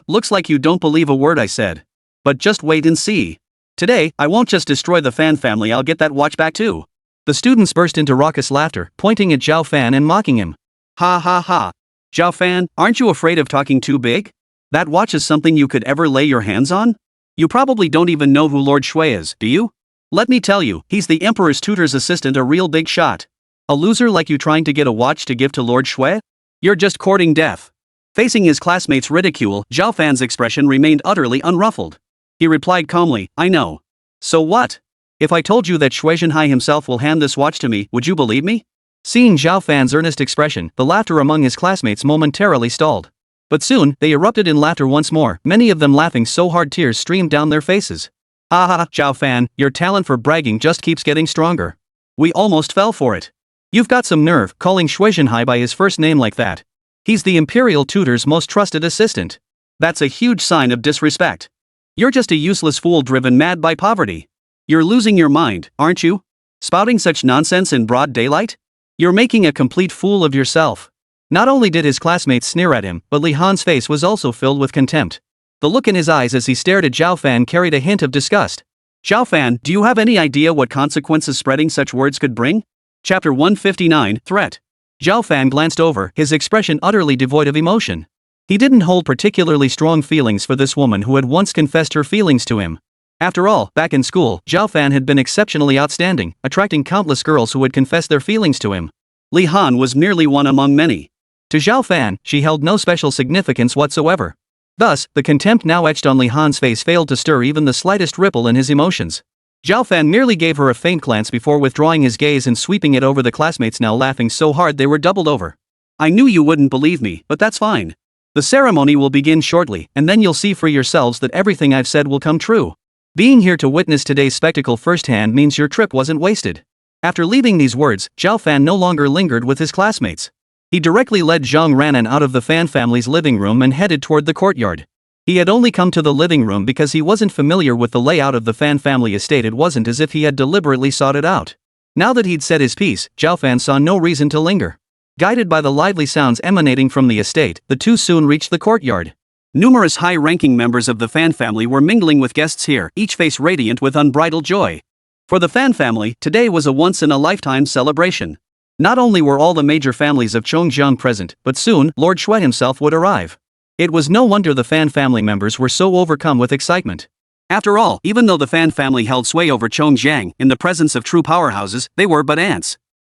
Looks like you don't believe a word I said. But just wait and see. Today, I won't just destroy the Fan family, I'll get that watch back too. The students burst into raucous laughter, pointing at Zhao Fan and mocking him. Ha ha ha. Zhao Fan, aren't you afraid of talking too big? That watch is something you could ever lay your hands on? You probably don't even know who Lord Shui is, do you? Let me tell you, he's the Emperor's tutor's assistant, a real big shot. A loser like you trying to get a watch to give to Lord Shui? You're just courting death. Facing his classmates' ridicule, Zhao Fan's expression remained utterly unruffled. He replied calmly, I know. So what? If I told you that Shui Zhenhai himself will hand this watch to me, would you believe me? Seeing Zhao Fan's earnest expression, the laughter among his classmates momentarily stalled. But soon, they erupted in laughter once more, many of them laughing so hard tears streamed down their faces. Ha ha, Zhao Fan, your talent for bragging just keeps getting stronger. We almost fell for it. You've got some nerve, calling Shui Zhenhai by his first name like that. He's the imperial tutor's most trusted assistant. That's a huge sign of disrespect. You're just a useless fool driven mad by poverty. You're losing your mind, aren't you? Spouting such nonsense in broad daylight? You're making a complete fool of yourself. Not only did his classmates sneer at him, but Li Han's face was also filled with contempt. The look in his eyes as he stared at Zhao Fan carried a hint of disgust. Zhao Fan, do you have any idea what consequences spreading such words could bring? Chapter 159, Threat. Zhao Fan glanced over, his expression utterly devoid of emotion. He didn't hold particularly strong feelings for this woman who had once confessed her feelings to him. After all, back in school, Zhao Fan had been exceptionally outstanding, attracting countless girls who would confess their feelings to him. Li Han was merely one among many. To Zhao Fan, she held no special significance whatsoever. Thus, the contempt now etched on Li Han's face failed to stir even the slightest ripple in his emotions. Zhao Fan merely gave her a faint glance before withdrawing his gaze and sweeping it over the classmates now laughing so hard they were doubled over. I knew you wouldn't believe me, but that's fine. The ceremony will begin shortly, and then you'll see for yourselves that everything I've said will come true. Being here to witness today's spectacle firsthand means your trip wasn't wasted. After leaving these words, Zhao Fan no longer lingered with his classmates. He directly led Zhang Ranan out of the Fan family's living room and headed toward the courtyard. He had only come to the living room because he wasn't familiar with the layout of the Fan family estate. It wasn't as if he had deliberately sought it out. Now that he'd said his piece, Zhao Fan saw no reason to linger. Guided by the lively sounds emanating from the estate, the two soon reached the courtyard. Numerous high-ranking members of the Fan family were mingling with guests here, each face radiant with unbridled joy. For the Fan family, today was a once-in-a-lifetime celebration. Not only were all the major families of Chongjiang present, but soon, Lord Shui himself would arrive. It was no wonder the Fan family members were so overcome with excitement. After all, even though the Fan family held sway over Chongjiang, in the presence of true powerhouses, they were but ants.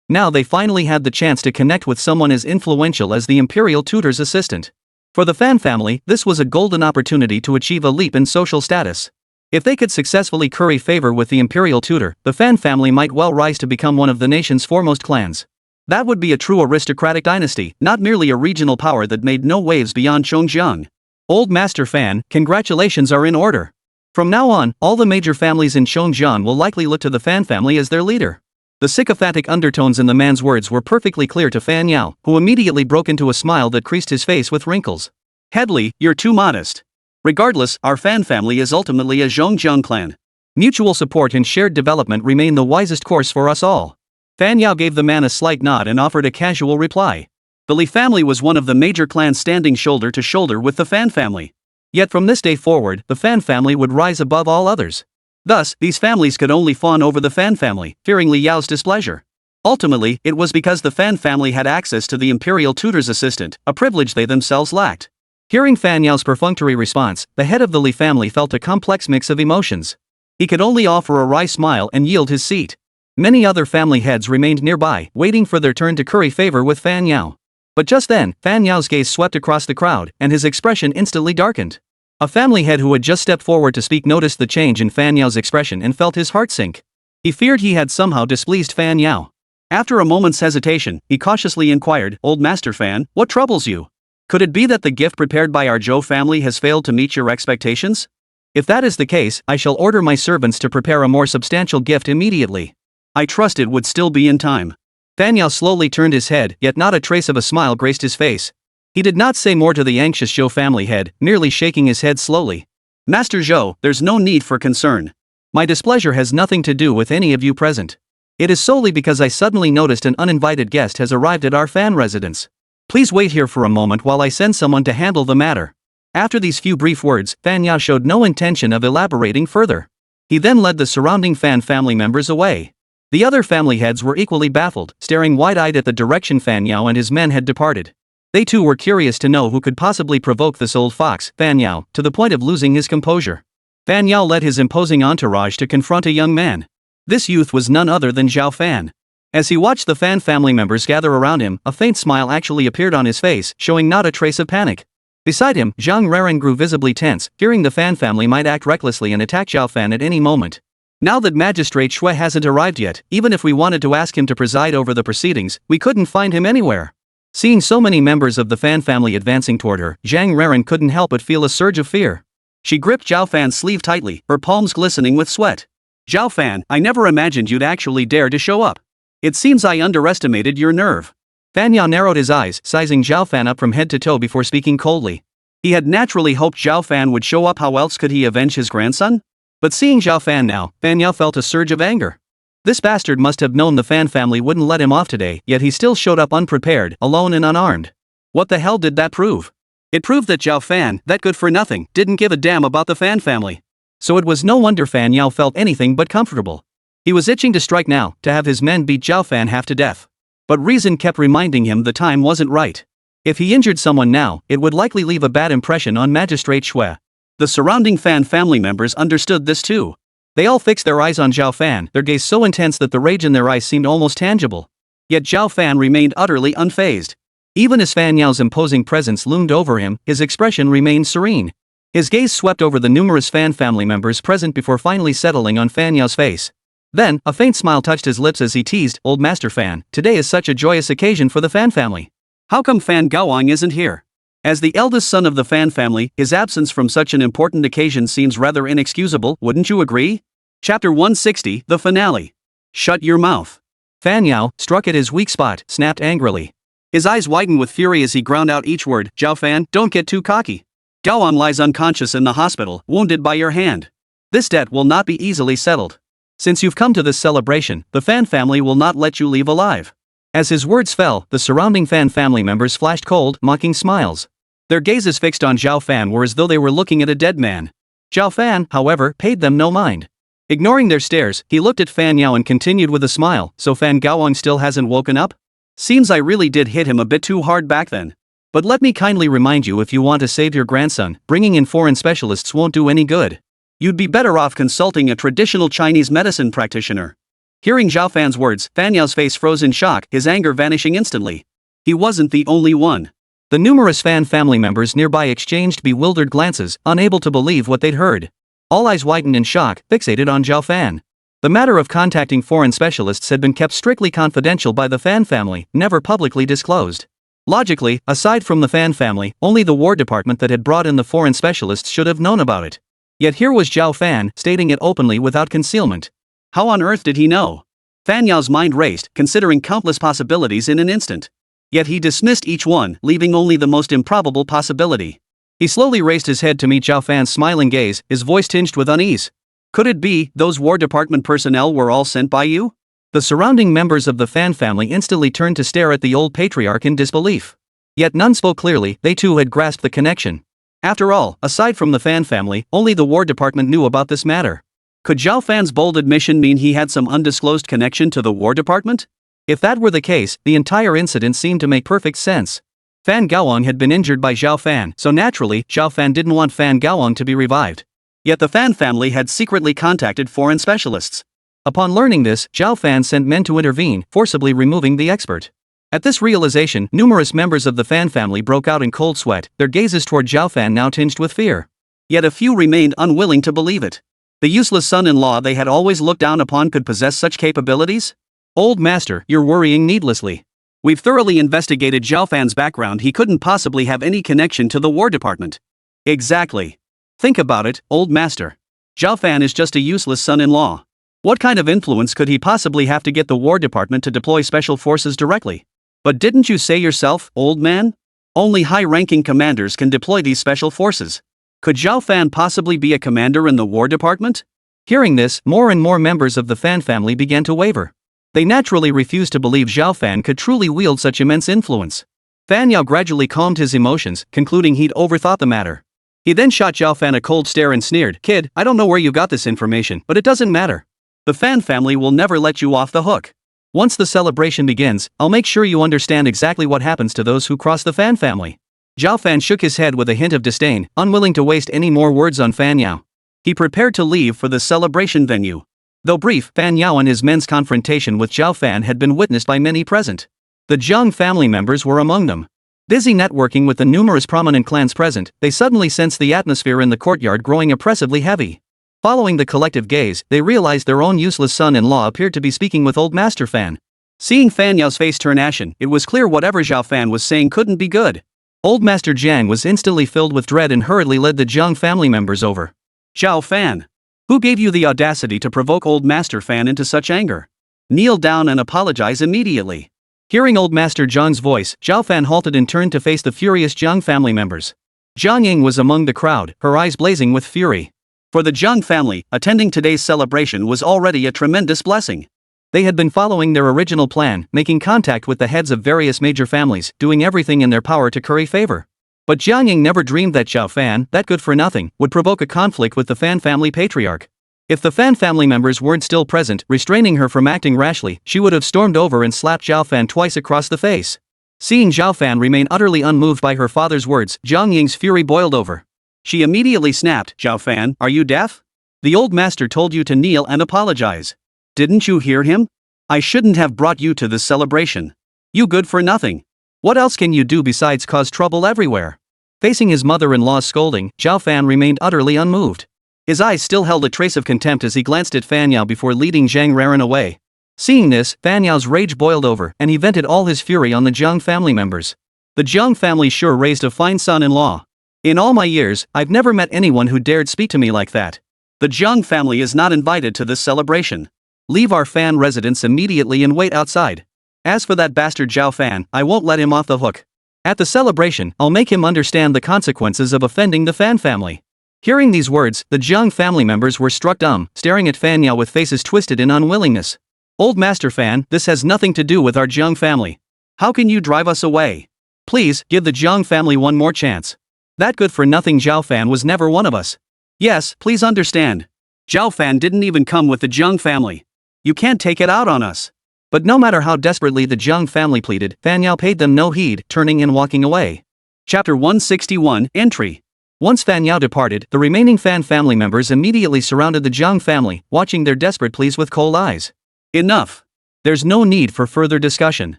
Now they finally had the chance to connect with someone as influential as the imperial tutor's assistant. For the Fan family, this was a golden opportunity to achieve a leap in social status. If they could successfully curry favor with the imperial tutor, the Fan family might well rise to become one of the nation's foremost clans. That would be a true aristocratic dynasty, not merely a regional power that made no waves beyond Chongjiang. Old Master Fan, congratulations are in order. From now on, all the major families in Chongjiang will likely look to the Fan family as their leader. The sycophantic undertones in the man's words were perfectly clear to Fan Yao, who immediately broke into a smile that creased his face with wrinkles. Headley, you're too modest. Regardless, our Fan family is ultimately a Zhongjiang clan. Mutual support and shared development remain the wisest course for us all. Fan Yao gave the man a slight nod and offered a casual reply. The Li family was one of the major clans standing shoulder to shoulder with the Fan family. Yet from this day forward, the Fan family would rise above all others. Thus, these families could only fawn over the Fan family, fearing Li Yao's displeasure. Ultimately, it was because the Fan family had access to the imperial tutor's assistant, a privilege they themselves lacked. Hearing Fan Yao's perfunctory response, the head of the Li family felt a complex mix of emotions. He could only offer a wry smile and yield his seat. Many other family heads remained nearby, waiting for their turn to curry favor with Fan Yao. But just then, Fan Yao's gaze swept across the crowd, and his expression instantly darkened. A family head who had just stepped forward to speak noticed the change in Fan Yao's expression and felt his heart sink. He feared he had somehow displeased Fan Yao. After a moment's hesitation, he cautiously inquired, Old Master Fan, what troubles you? Could it be that the gift prepared by our Zhou family has failed to meet your expectations? If that is the case, I shall order my servants to prepare a more substantial gift immediately. I trust it would still be in time. Fan Yao slowly turned his head, yet not a trace of a smile graced his face. He did not say more to the anxious Zhou family head, merely shaking his head slowly. Master Zhou, there's no need for concern. My displeasure has nothing to do with any of you present. It is solely because I suddenly noticed an uninvited guest has arrived at our Fan residence. Please wait here for a moment while I send someone to handle the matter. After these few brief words, Fan Yao showed no intention of elaborating further. He then led the surrounding Fan family members away. The other family heads were equally baffled, staring wide-eyed at the direction Fan Yao and his men had departed. They too were curious to know who could possibly provoke this old fox, Fan Yao, to the point of losing his composure. Fan Yao led his imposing entourage to confront a young man. This youth was none other than Zhao Fan. As he watched the Fan family members gather around him, a faint smile actually appeared on his face, showing not a trace of panic. Beside him, Zhang Reren grew visibly tense, fearing the Fan family might act recklessly and attack Zhao Fan at any moment. Now that Magistrate Shui hasn't arrived yet, even if we wanted to ask him to preside over the proceedings, we couldn't find him anywhere. Seeing so many members of the Fan family advancing toward her, Zhang Reren couldn't help but feel a surge of fear. She gripped Zhao Fan's sleeve tightly, her palms glistening with sweat. Zhao Fan, I never imagined you'd actually dare to show up. It seems I underestimated your nerve. Fan Yao narrowed his eyes, sizing Zhao Fan up from head to toe before speaking coldly. He had naturally hoped Zhao Fan would show up. How else could he avenge his grandson? But seeing Zhao Fan now, Fan Yao felt a surge of anger. This bastard must have known the Fan family wouldn't let him off today, yet he still showed up unprepared, alone and unarmed. What the hell did that prove? It proved that Zhao Fan, that good for nothing, didn't give a damn about the Fan family. So it was no wonder Fan Yao felt anything but comfortable. He was itching to strike now, to have his men beat Zhao Fan half to death. But reason kept reminding him the time wasn't right. If he injured someone now, it would likely leave a bad impression on Magistrate Shui. The surrounding Fan family members understood this too. They all fixed their eyes on Zhao Fan, their gaze so intense that the rage in their eyes seemed almost tangible. Yet Zhao Fan remained utterly unfazed. Even as Fan Yao's imposing presence loomed over him, his expression remained serene. His gaze swept over the numerous Fan family members present before finally settling on Fan Yao's face. Then, a faint smile touched his lips as he teased, "Old Master Fan, today is such a joyous occasion for the Fan family. How come Fan Gaoang isn't here?" As the eldest son of the Fan family, his absence from such an important occasion seems rather inexcusable, wouldn't you agree? Chapter 160, the finale. Shut your mouth. Fan Yao, struck at his weak spot, snapped angrily. His eyes widened with fury as he ground out each word. "Zhao Fan, don't get too cocky. Gaoang lies unconscious in the hospital, wounded by your hand. This debt will not be easily settled. Since you've come to this celebration, the Fan family will not let you leave alive." As his words fell, the surrounding Fan family members flashed cold, mocking smiles. Their gazes fixed on Zhao Fan were as though they were looking at a dead man. Zhao Fan, however, paid them no mind. Ignoring their stares, he looked at Fan Yao and continued with a smile. "So Fan Gaoang still hasn't woken up? Seems I really did hit him a bit too hard back then. But let me kindly remind you, if you want to save your grandson, bringing in foreign specialists won't do any good. You'd be better off consulting a traditional Chinese medicine practitioner." Hearing Zhao Fan's words, Fan Yao's face froze in shock, his anger vanishing instantly. He wasn't the only one. The numerous Fan family members nearby exchanged bewildered glances, unable to believe what they'd heard. All eyes widened in shock, fixated on Zhao Fan. The matter of contacting foreign specialists had been kept strictly confidential by the Fan family, never publicly disclosed. Logically, aside from the Fan family, only the War Department that had brought in the foreign specialists should have known about it. Yet here was Zhao Fan, stating it openly without concealment. How on earth did he know? Fan Yao's mind raced, considering countless possibilities in an instant. Yet he dismissed each one, leaving only the most improbable possibility. He slowly raised his head to meet Zhao Fan's smiling gaze, his voice tinged with unease. "Could it be those War Department personnel were all sent by you?" The surrounding members of the Fan family instantly turned to stare at the old patriarch in disbelief. Yet none spoke clearly, they too had grasped the connection. After all, aside from the Fan family, only the War Department knew about this matter. Could Zhao Fan's bold admission mean he had some undisclosed connection to the War Department? If that were the case, the entire incident seemed to make perfect sense. Fan Gaoang had been injured by Zhao Fan, so naturally, Zhao Fan didn't want Fan Gaoang to be revived. Yet the Fan family had secretly contacted foreign specialists. Upon learning this, Zhao Fan sent men to intervene, forcibly removing the expert. At this realization, numerous members of the Fan family broke out in cold sweat, their gazes toward Zhao Fan now tinged with fear. Yet a few remained unwilling to believe it. The useless son-in-law they had always looked down upon could possess such capabilities? "Old Master, you're worrying needlessly. We've thoroughly investigated Zhao Fan's background. He couldn't possibly have any connection to the War Department." "Exactly. Think about it, Old Master. Zhao Fan is just a useless son-in-law. What kind of influence could he possibly have to get the War Department to deploy special forces directly? But didn't you say yourself, old man? Only high-ranking commanders can deploy these special forces. Could Zhao Fan possibly be a commander in the War Department?" Hearing this, more and more members of the Fan family began to waver. They naturally refused to believe Zhao Fan could truly wield such immense influence. Fan Yao gradually calmed his emotions, concluding he'd overthought the matter. He then shot Zhao Fan a cold stare and sneered, "Kid, I don't know where you got this information, but it doesn't matter. The Fan family will never let you off the hook. Once the celebration begins, I'll make sure you understand exactly what happens to those who cross the Fan family. Zhao Fan shook his head with a hint of disdain, unwilling to waste any more words on Fan Yao. He prepared to leave for the celebration venue. Though brief, Fan Yao and his men's confrontation with Zhao Fan had been witnessed by many present. The Zhang family members were among them. Busy networking with the numerous prominent clans present, they suddenly sensed the atmosphere in the courtyard growing oppressively heavy. Following the collective gaze, they realized their own useless son-in-law appeared to be speaking with old Master Fan. Seeing Fan Yao's face turn ashen, it was clear whatever Zhao Fan was saying couldn't be good. Old Master Jiang was instantly filled with dread and hurriedly led the Zhang family members over. Zhao Fan, who gave you the audacity to provoke old Master Fan into such anger? Kneel down and apologize immediately. Hearing old Master Zhang's voice, Zhao Fan halted and turned to face the furious Zhang family members. Zhang Ying was among the crowd, her eyes blazing with fury. For the Zhang family, attending today's celebration was already a tremendous blessing. They had been following their original plan, making contact with the heads of various major families, doing everything in their power to curry favor. But Zhang Ying never dreamed that Zhao Fan, that good-for-nothing, would provoke a conflict with the Fan family patriarch. If the Fan family members weren't still present, restraining her from acting rashly, she would have stormed over and slapped Zhao Fan twice across the face. Seeing Zhao Fan remain utterly unmoved by her father's words, Zhang Ying's fury boiled over. She immediately snapped, "Zhao Fan, are you deaf? The old master told you to kneel and apologize. Didn't you hear him? I shouldn't have brought you to this celebration. You good for nothing. What else can you do besides cause trouble everywhere?" Facing his mother-in-law's scolding, Zhao Fan remained utterly unmoved. His eyes still held a trace of contempt as he glanced at Fan Yao before leading Zhang Raran away. Seeing this, Fan Yao's rage boiled over, and he vented all his fury on the Zhang family members. The Zhang family sure raised a fine son-in-law. In all my years, I've never met anyone who dared speak to me like that. The Zhang family is not invited to this celebration. Leave our Fan residence immediately and wait outside. As for that bastard Zhao Fan, I won't let him off the hook. At the celebration, I'll make him understand the consequences of offending the Fan family. Hearing these words, the Zhang family members were struck dumb, staring at Fan Yao with faces twisted in unwillingness. Old Master Fan, this has nothing to do with our Zhang family. How can you drive us away? Please, give the Zhang family one more chance. That good-for-nothing Zhao Fan was never one of us. Yes, please understand. Zhao Fan didn't even come with the Zhang family. You can't take it out on us. But no matter how desperately the Zhang family pleaded, Fan Yao paid them no heed, turning and walking away. Chapter 161, Entry. Once Fan Yao departed, the remaining Fan family members immediately surrounded the Zhang family, watching their desperate pleas with cold eyes. Enough. There's no need for further discussion.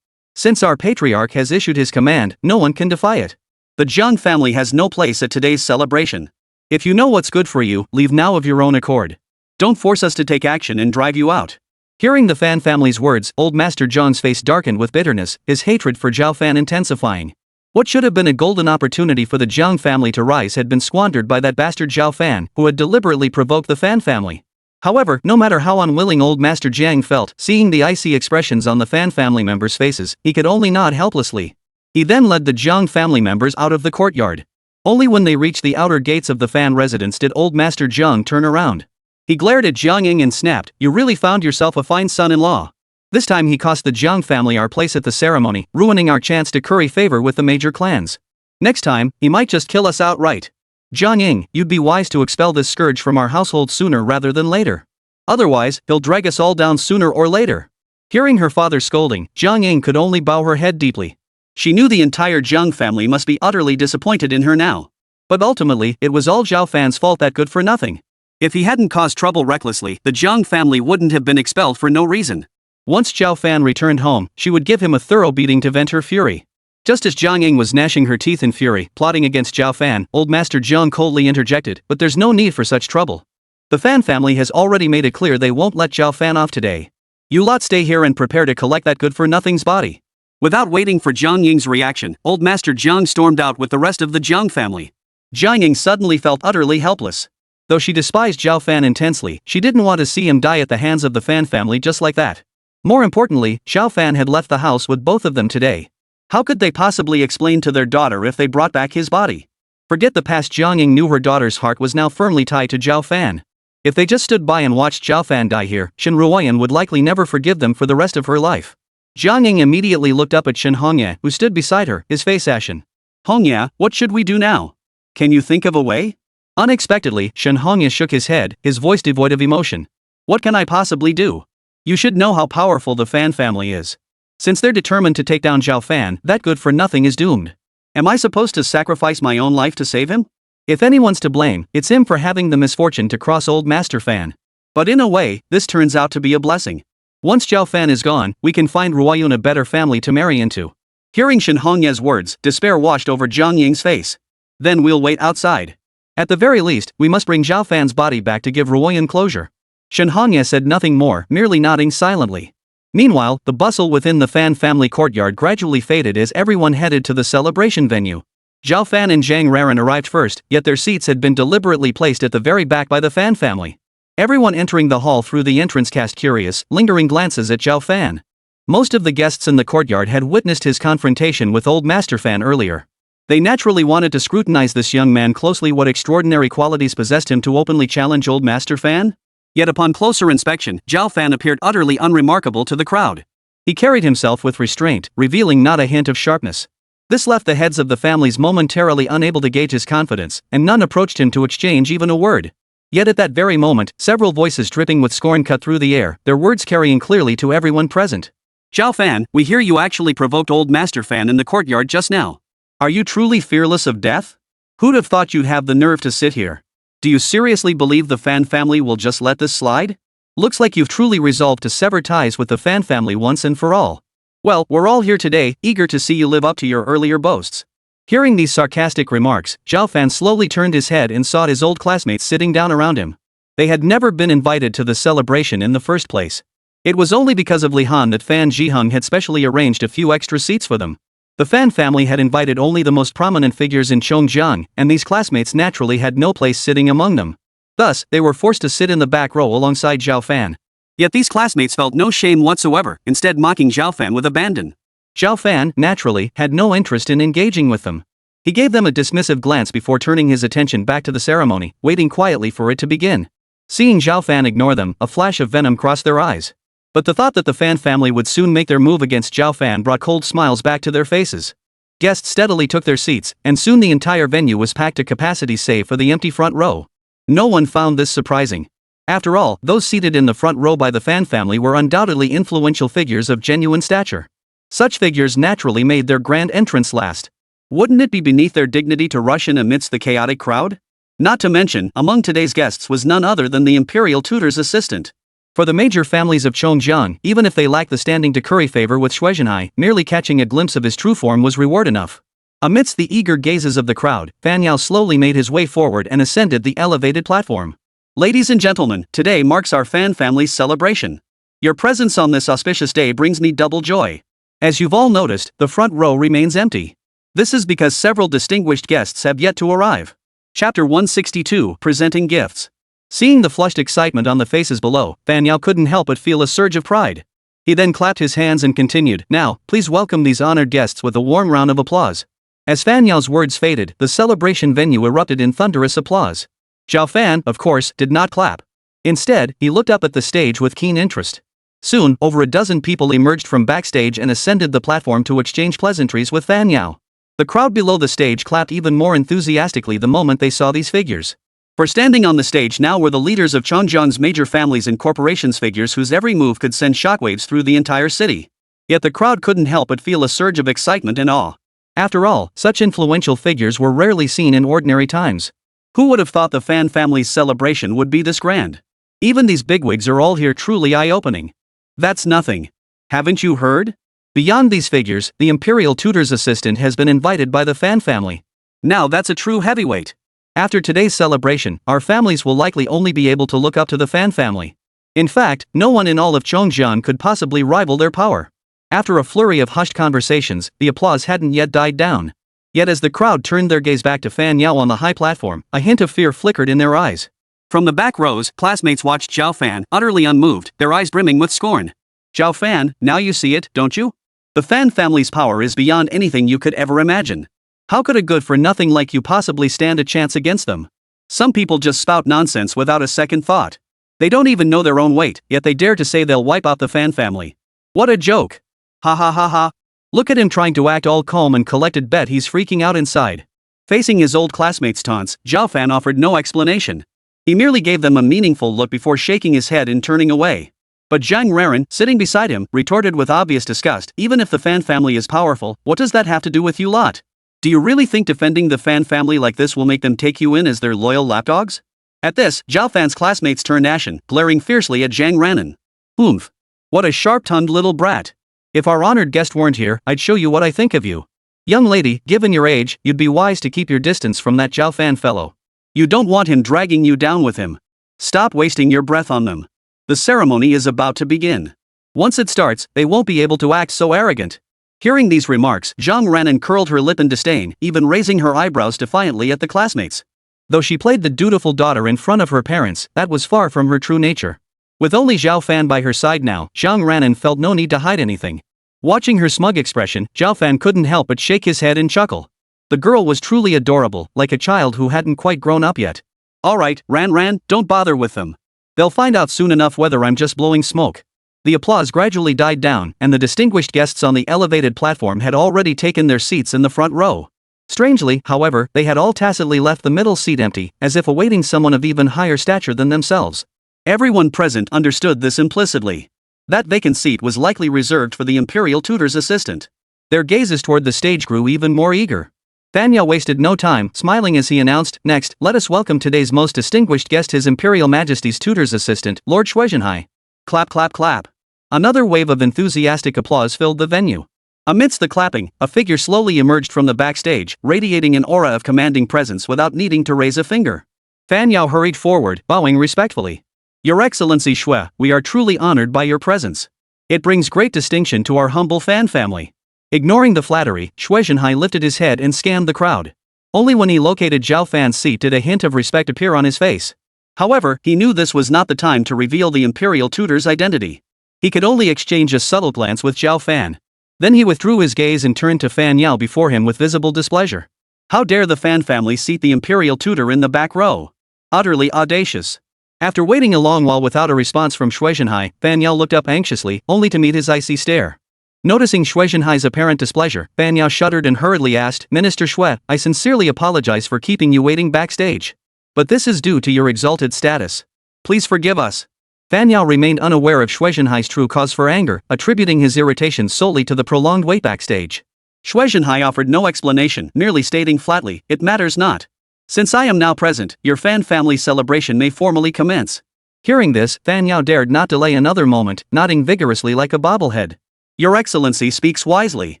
Since our patriarch has issued his command, no one can defy it. The Zhang family has no place at today's celebration. If you know what's good for you, leave now of your own accord. Don't force us to take action and drive you out. Hearing the Fan family's words, old Master Zhang's face darkened with bitterness, his hatred for Zhao Fan intensifying. What should have been a golden opportunity for the Zhang family to rise had been squandered by that bastard Zhao Fan, who had deliberately provoked the Fan family. However, no matter how unwilling old Master Jiang felt, seeing the icy expressions on the Fan family members' faces, he could only nod helplessly. He then led the Zhang family members out of the courtyard. Only when they reached the outer gates of the Fan residence did old Master Zhang turn around. He glared at Zhang Ying and snapped, "You really found yourself a fine son-in-law." This time he cost the Zhang family our place at the ceremony, ruining our chance to curry favor with the major clans. Next time, he might just kill us outright. Zhang Ying, you'd be wise to expel this scourge from our household sooner rather than later. Otherwise, he'll drag us all down sooner or later. Hearing her father's scolding, Zhang Ying could only bow her head deeply. She knew the entire Zhang family must be utterly disappointed in her now. But ultimately, it was all Zhao Fan's fault, that good for nothing. If he hadn't caused trouble recklessly, the Zhang family wouldn't have been expelled for no reason. Once Zhao Fan returned home, she would give him a thorough beating to vent her fury. Just as Zhang Ying was gnashing her teeth in fury, plotting against Zhao Fan, old Master Zhang coldly interjected, "But there's no need for such trouble. The Fan family has already made it clear they won't let Zhao Fan off today. You lot stay here and prepare to collect that good-for-nothing's body." Without waiting for Zhang Ying's reaction, old Master Zhang stormed out with the rest of the Zhang family. Zhang Ying suddenly felt utterly helpless. Though she despised Zhao Fan intensely, she didn't want to see him die at the hands of the Fan family just like that. More importantly, Zhao Fan had left the house with both of them today. How could they possibly explain to their daughter if they brought back his body? Forget the past, Zhang Ying knew her daughter's heart was now firmly tied to Zhao Fan. If they just stood by and watched Zhao Fan die here, Shen Ruoyan would likely never forgive them for the rest of her life. Zhang Ying immediately looked up at Shen Hongya, who stood beside her, his face ashen. "Hongya, what should we do now? Can you think of a way?" Unexpectedly, Shen Hongya shook his head, his voice devoid of emotion. "What can I possibly do? You should know how powerful the Fan family is. Since they're determined to take down Zhao Fan, that good-for-nothing is doomed. Am I supposed to sacrifice my own life to save him? If anyone's to blame, it's him for having the misfortune to cross old Master Fan. But in a way, this turns out to be a blessing. Once Zhao Fan is gone, we can find Ruoyun a better family to marry into. Hearing Shen Hongye's words, despair washed over Zhang Ying's face. Then we'll wait outside. At the very least, we must bring Zhao Fan's body back to give Ruoyun closure. Shen Hongye said nothing more, merely nodding silently. Meanwhile, the bustle within the Fan family courtyard gradually faded as everyone headed to the celebration venue. Zhao Fan and Zhang Raran arrived first, yet their seats had been deliberately placed at the very back by the Fan family. Everyone entering the hall through the entrance cast curious, lingering glances at Zhao Fan. Most of the guests in the courtyard had witnessed his confrontation with old Master Fan earlier. They naturally wanted to scrutinize this young man closely. What extraordinary qualities possessed him to openly challenge old Master Fan? Yet upon closer inspection, Zhao Fan appeared utterly unremarkable to the crowd. He carried himself with restraint, revealing not a hint of sharpness. This left the heads of the families momentarily unable to gauge his confidence, and none approached him to exchange even a word. Yet at that very moment, several voices dripping with scorn cut through the air, their words carrying clearly to everyone present. Zhao Fan, we hear you actually provoked old Master Fan in the courtyard just now. Are you truly fearless of death? Who'd have thought you'd have the nerve to sit here? Do you seriously believe the Fan family will just let this slide? Looks like you've truly resolved to sever ties with the Fan family once and for all. Well, we're all here today, eager to see you live up to your earlier boasts. Hearing these sarcastic remarks, Zhao Fan slowly turned his head and saw his old classmates sitting down around him. They had never been invited to the celebration in the first place. It was only because of Li Han that Fan Jiheng had specially arranged a few extra seats for them. The Fan family had invited only the most prominent figures in Chongjiang, and these classmates naturally had no place sitting among them. Thus, they were forced to sit in the back row alongside Zhao Fan. Yet these classmates felt no shame whatsoever, instead mocking Zhao Fan with abandon. Zhao Fan, naturally, had no interest in engaging with them. He gave them a dismissive glance before turning his attention back to the ceremony, waiting quietly for it to begin. Seeing Zhao Fan ignore them, a flash of venom crossed their eyes. But the thought that the Fan family would soon make their move against Zhao Fan brought cold smiles back to their faces. Guests steadily took their seats, and soon the entire venue was packed to capacity save for the empty front row. No one found this surprising. After all, those seated in the front row by the Fan family were undoubtedly influential figures of genuine stature. Such figures naturally made their grand entrance last. Wouldn't it be beneath their dignity to rush in amidst the chaotic crowd? Not to mention, among today's guests was none other than the imperial tutor's assistant. For the major families of Chongjiang, even if they lacked the standing to curry favor with Shuizhenhai, merely catching a glimpse of his true form was reward enough. Amidst the eager gazes of the crowd, Fan Yao slowly made his way forward and ascended the elevated platform. Ladies and gentlemen, today marks our Fan family's celebration. Your presence on this auspicious day brings me double joy. As you've all noticed, the front row remains empty. This is because several distinguished guests have yet to arrive. Chapter 162, Presenting Gifts. Seeing the flushed excitement on the faces below, Fan Yao couldn't help but feel a surge of pride. He then clapped his hands and continued, "Now, please welcome these honored guests with a warm round of applause." As Fan Yao's words faded, the celebration venue erupted in thunderous applause. Zhao Fan, of course, did not clap. Instead, he looked up at the stage with keen interest. Soon, over a dozen people emerged from backstage and ascended the platform to exchange pleasantries with Fan Yao. The crowd below the stage clapped even more enthusiastically the moment they saw these figures. For standing on the stage now were the leaders of Chongjiang's major families and corporations, figures whose every move could send shockwaves through the entire city. Yet the crowd couldn't help but feel a surge of excitement and awe. After all, such influential figures were rarely seen in ordinary times. Who would have thought the Fan family's celebration would be this grand? Even these bigwigs are all here, truly eye-opening. That's nothing. Haven't you heard? Beyond these figures, the imperial tutor's assistant has been invited by the Fan family. Now that's a true heavyweight. After today's celebration, our families will likely only be able to look up to the Fan family. In fact, no one in all of Chongjiang could possibly rival their power. After a flurry of hushed conversations, the applause hadn't yet died down. Yet as the crowd turned their gaze back to Fan Yao on the high platform, a hint of fear flickered in their eyes. From the back rows, classmates watched Zhao Fan, utterly unmoved, their eyes brimming with scorn. Zhao Fan, now you see it, don't you? The Fan family's power is beyond anything you could ever imagine. How could a good-for-nothing like you possibly stand a chance against them? Some people just spout nonsense without a second thought. They don't even know their own weight, yet they dare to say they'll wipe out the Fan family. What a joke! Ha ha ha ha! Look at him trying to act all calm and collected, bet he's freaking out inside. Facing his old classmates' taunts, Zhao Fan offered no explanation. He merely gave them a meaningful look before shaking his head and turning away. But Zhang Raran, sitting beside him, retorted with obvious disgust, even if the Fan family is powerful, what does that have to do with you lot? Do you really think defending the Fan family like this will make them take you in as their loyal lapdogs? At this, Zhao Fan's classmates turned ashen, glaring fiercely at Zhang Ranan. Oomph. What a sharp-tongued little brat. If our honored guest weren't here, I'd show you what I think of you. Young lady, given your age, you'd be wise to keep your distance from that Zhao Fan fellow. You don't want him dragging you down with him. Stop wasting your breath on them. The ceremony is about to begin. Once it starts, they won't be able to act so arrogant. Hearing these remarks, Zhang Ranan curled her lip in disdain, even raising her eyebrows defiantly at the classmates. Though she played the dutiful daughter in front of her parents, that was far from her true nature. With only Zhao Fan by her side now, Zhang Ranan felt no need to hide anything. Watching her smug expression, Zhao Fan couldn't help but shake his head and chuckle. The girl was truly adorable, like a child who hadn't quite grown up yet. Alright, Ran, don't bother with them. They'll find out soon enough whether I'm just blowing smoke. The applause gradually died down, and the distinguished guests on the elevated platform had already taken their seats in the front row. Strangely, however, they had all tacitly left the middle seat empty, as if awaiting someone of even higher stature than themselves. Everyone present understood this implicitly. That vacant seat was likely reserved for the imperial tutor's assistant. Their gazes toward the stage grew even more eager. Fan Yao wasted no time, smiling as he announced, "Next, let us welcome today's most distinguished guest, His Imperial Majesty's tutor's assistant, Lord Shuizhenhai." Clap clap clap. Another wave of enthusiastic applause filled the venue. Amidst the clapping, a figure slowly emerged from the backstage, radiating an aura of commanding presence without needing to raise a finger. Fan Yao hurried forward, bowing respectfully. "Your Excellency Shui, we are truly honored by your presence. It brings great distinction to our humble Fan family." Ignoring the flattery, Shuizhenhai lifted his head and scanned the crowd. Only when he located Zhao Fan's seat did a hint of respect appear on his face. However, he knew this was not the time to reveal the imperial tutor's identity. He could only exchange a subtle glance with Zhao Fan. Then he withdrew his gaze and turned to Fan Yao before him with visible displeasure. How dare the Fan family seat the imperial tutor in the back row? Utterly audacious. After waiting a long while without a response from Shuizhenhai, Fan Yao looked up anxiously, only to meet his icy stare. Noticing Shuizhenhai's apparent displeasure, Fan Yao shuddered and hurriedly asked, "Minister Shui, I sincerely apologize for keeping you waiting backstage. But this is due to your exalted status. Please forgive us." Fan Yao remained unaware of Shuizhenhai's true cause for anger, attributing his irritation solely to the prolonged wait backstage. Shuizhenhai offered no explanation, merely stating flatly, "It matters not. Since I am now present, your Fan family celebration may formally commence." Hearing this, Fan Yao dared not delay another moment, nodding vigorously like a bobblehead. "Your Excellency speaks wisely.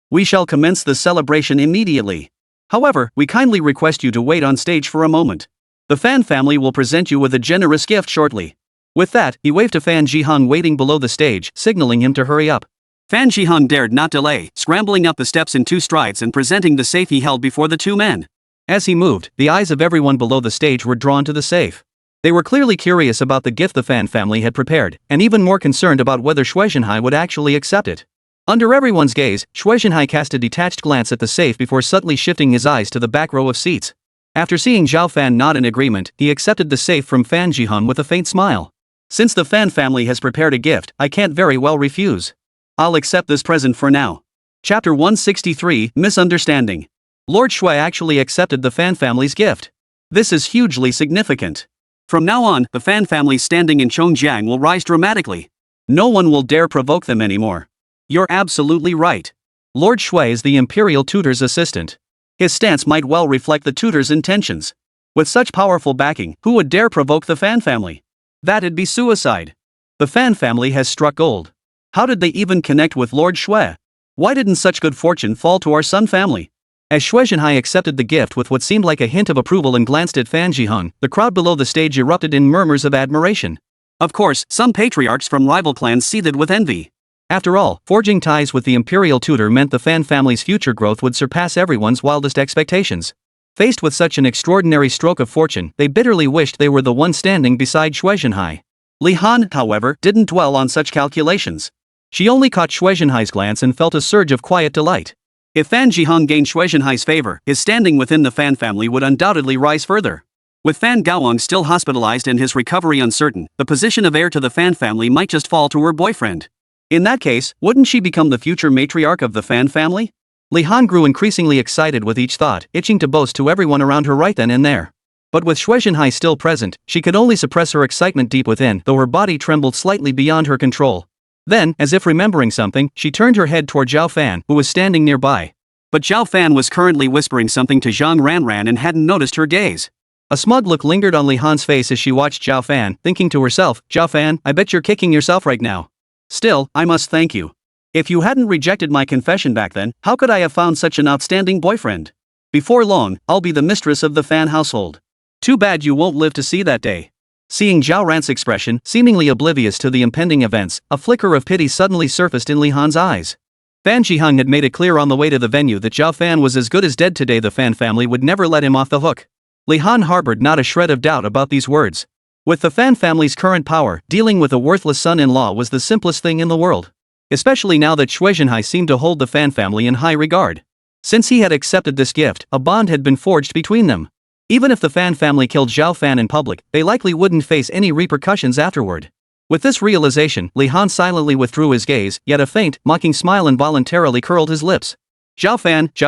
We shall commence the celebration immediately. However, we kindly request you to wait on stage for a moment. The Fan family will present you with a generous gift shortly." With that, he waved to Fan Jihang waiting below the stage, signaling him to hurry up. Fan Jihang dared not delay, scrambling up the steps in 2 strides and presenting the safe he held before the 2 men. As he moved, the eyes of everyone below the stage were drawn to the safe. They were clearly curious about the gift the Fan family had prepared, and even more concerned about whether Shuizhenhai would actually accept it. Under everyone's gaze, Shuizhenhai cast a detached glance at the safe before suddenly shifting his eyes to the back row of seats. After seeing Zhao Fan nod in agreement, he accepted the safe from Fan Jihang with a faint smile. "Since the Fan family has prepared a gift, I can't very well refuse. I'll accept this present for now." Chapter 163, Misunderstanding. Lord Shui actually accepted the Fan family's gift. This is hugely significant. From now on, the Fan family's standing in Chongjiang will rise dramatically. No one will dare provoke them anymore. You're absolutely right. Lord Shui is the imperial tutor's assistant. His stance might well reflect the tutor's intentions. With such powerful backing, who would dare provoke the Fan family? That'd be suicide. The Fan family has struck gold. How did they even connect with Lord Shui? Why didn't such good fortune fall to our Sun family? As Shuizhenhai accepted the gift with what seemed like a hint of approval and glanced at Fan Jihang, the crowd below the stage erupted in murmurs of admiration. Of course, some patriarchs from rival clans seethed with envy. After all, forging ties with the imperial tutor meant the Fan family's future growth would surpass everyone's wildest expectations. Faced with such an extraordinary stroke of fortune, they bitterly wished they were the one standing beside Shuizhenhai. Li Han, however, didn't dwell on such calculations. She only caught Shuizhenhai's glance and felt a surge of quiet delight. If Fan Jihang gained Shuizhenhai's favor, his standing within the Fan family would undoubtedly rise further. With Fan Gaoang still hospitalized and his recovery uncertain, the position of heir to the Fan family might just fall to her boyfriend. In that case, wouldn't she become the future matriarch of the Fan family? Li Han grew increasingly excited with each thought, itching to boast to everyone around her right then and there. But with Shui Zhenhai still present, she could only suppress her excitement deep within, though her body trembled slightly beyond her control. Then, as if remembering something, she turned her head toward Zhao Fan, who was standing nearby. But Zhao Fan was currently whispering something to Zhang Ranran and hadn't noticed her gaze. A smug look lingered on Li Han's face as she watched Zhao Fan, thinking to herself, Zhao Fan, I bet you're kicking yourself right now. Still, I must thank you. If you hadn't rejected my confession back then, how could I have found such an outstanding boyfriend? Before long, I'll be the mistress of the Fan household. Too bad you won't live to see that day. Seeing Zhao Ran's expression, seemingly oblivious to the impending events, a flicker of pity suddenly surfaced in Li Han's eyes. Fan Zhiheng had made it clear on the way to the venue that Zhao Fan was as good as dead today. The Fan family would never let him off the hook. Li Han harbored not a shred of doubt about these words. With the Fan family's current power, dealing with a worthless son-in-law was the simplest thing in the world. Especially now that Shui Zhenhai seemed to hold the Fan family in high regard. Since he had accepted this gift, a bond had been forged between them. Even if the Fan family killed Zhao Fan in public, they likely wouldn't face any repercussions afterward. With this realization, Li Han silently withdrew his gaze, yet a faint, mocking smile involuntarily curled his lips. Zhao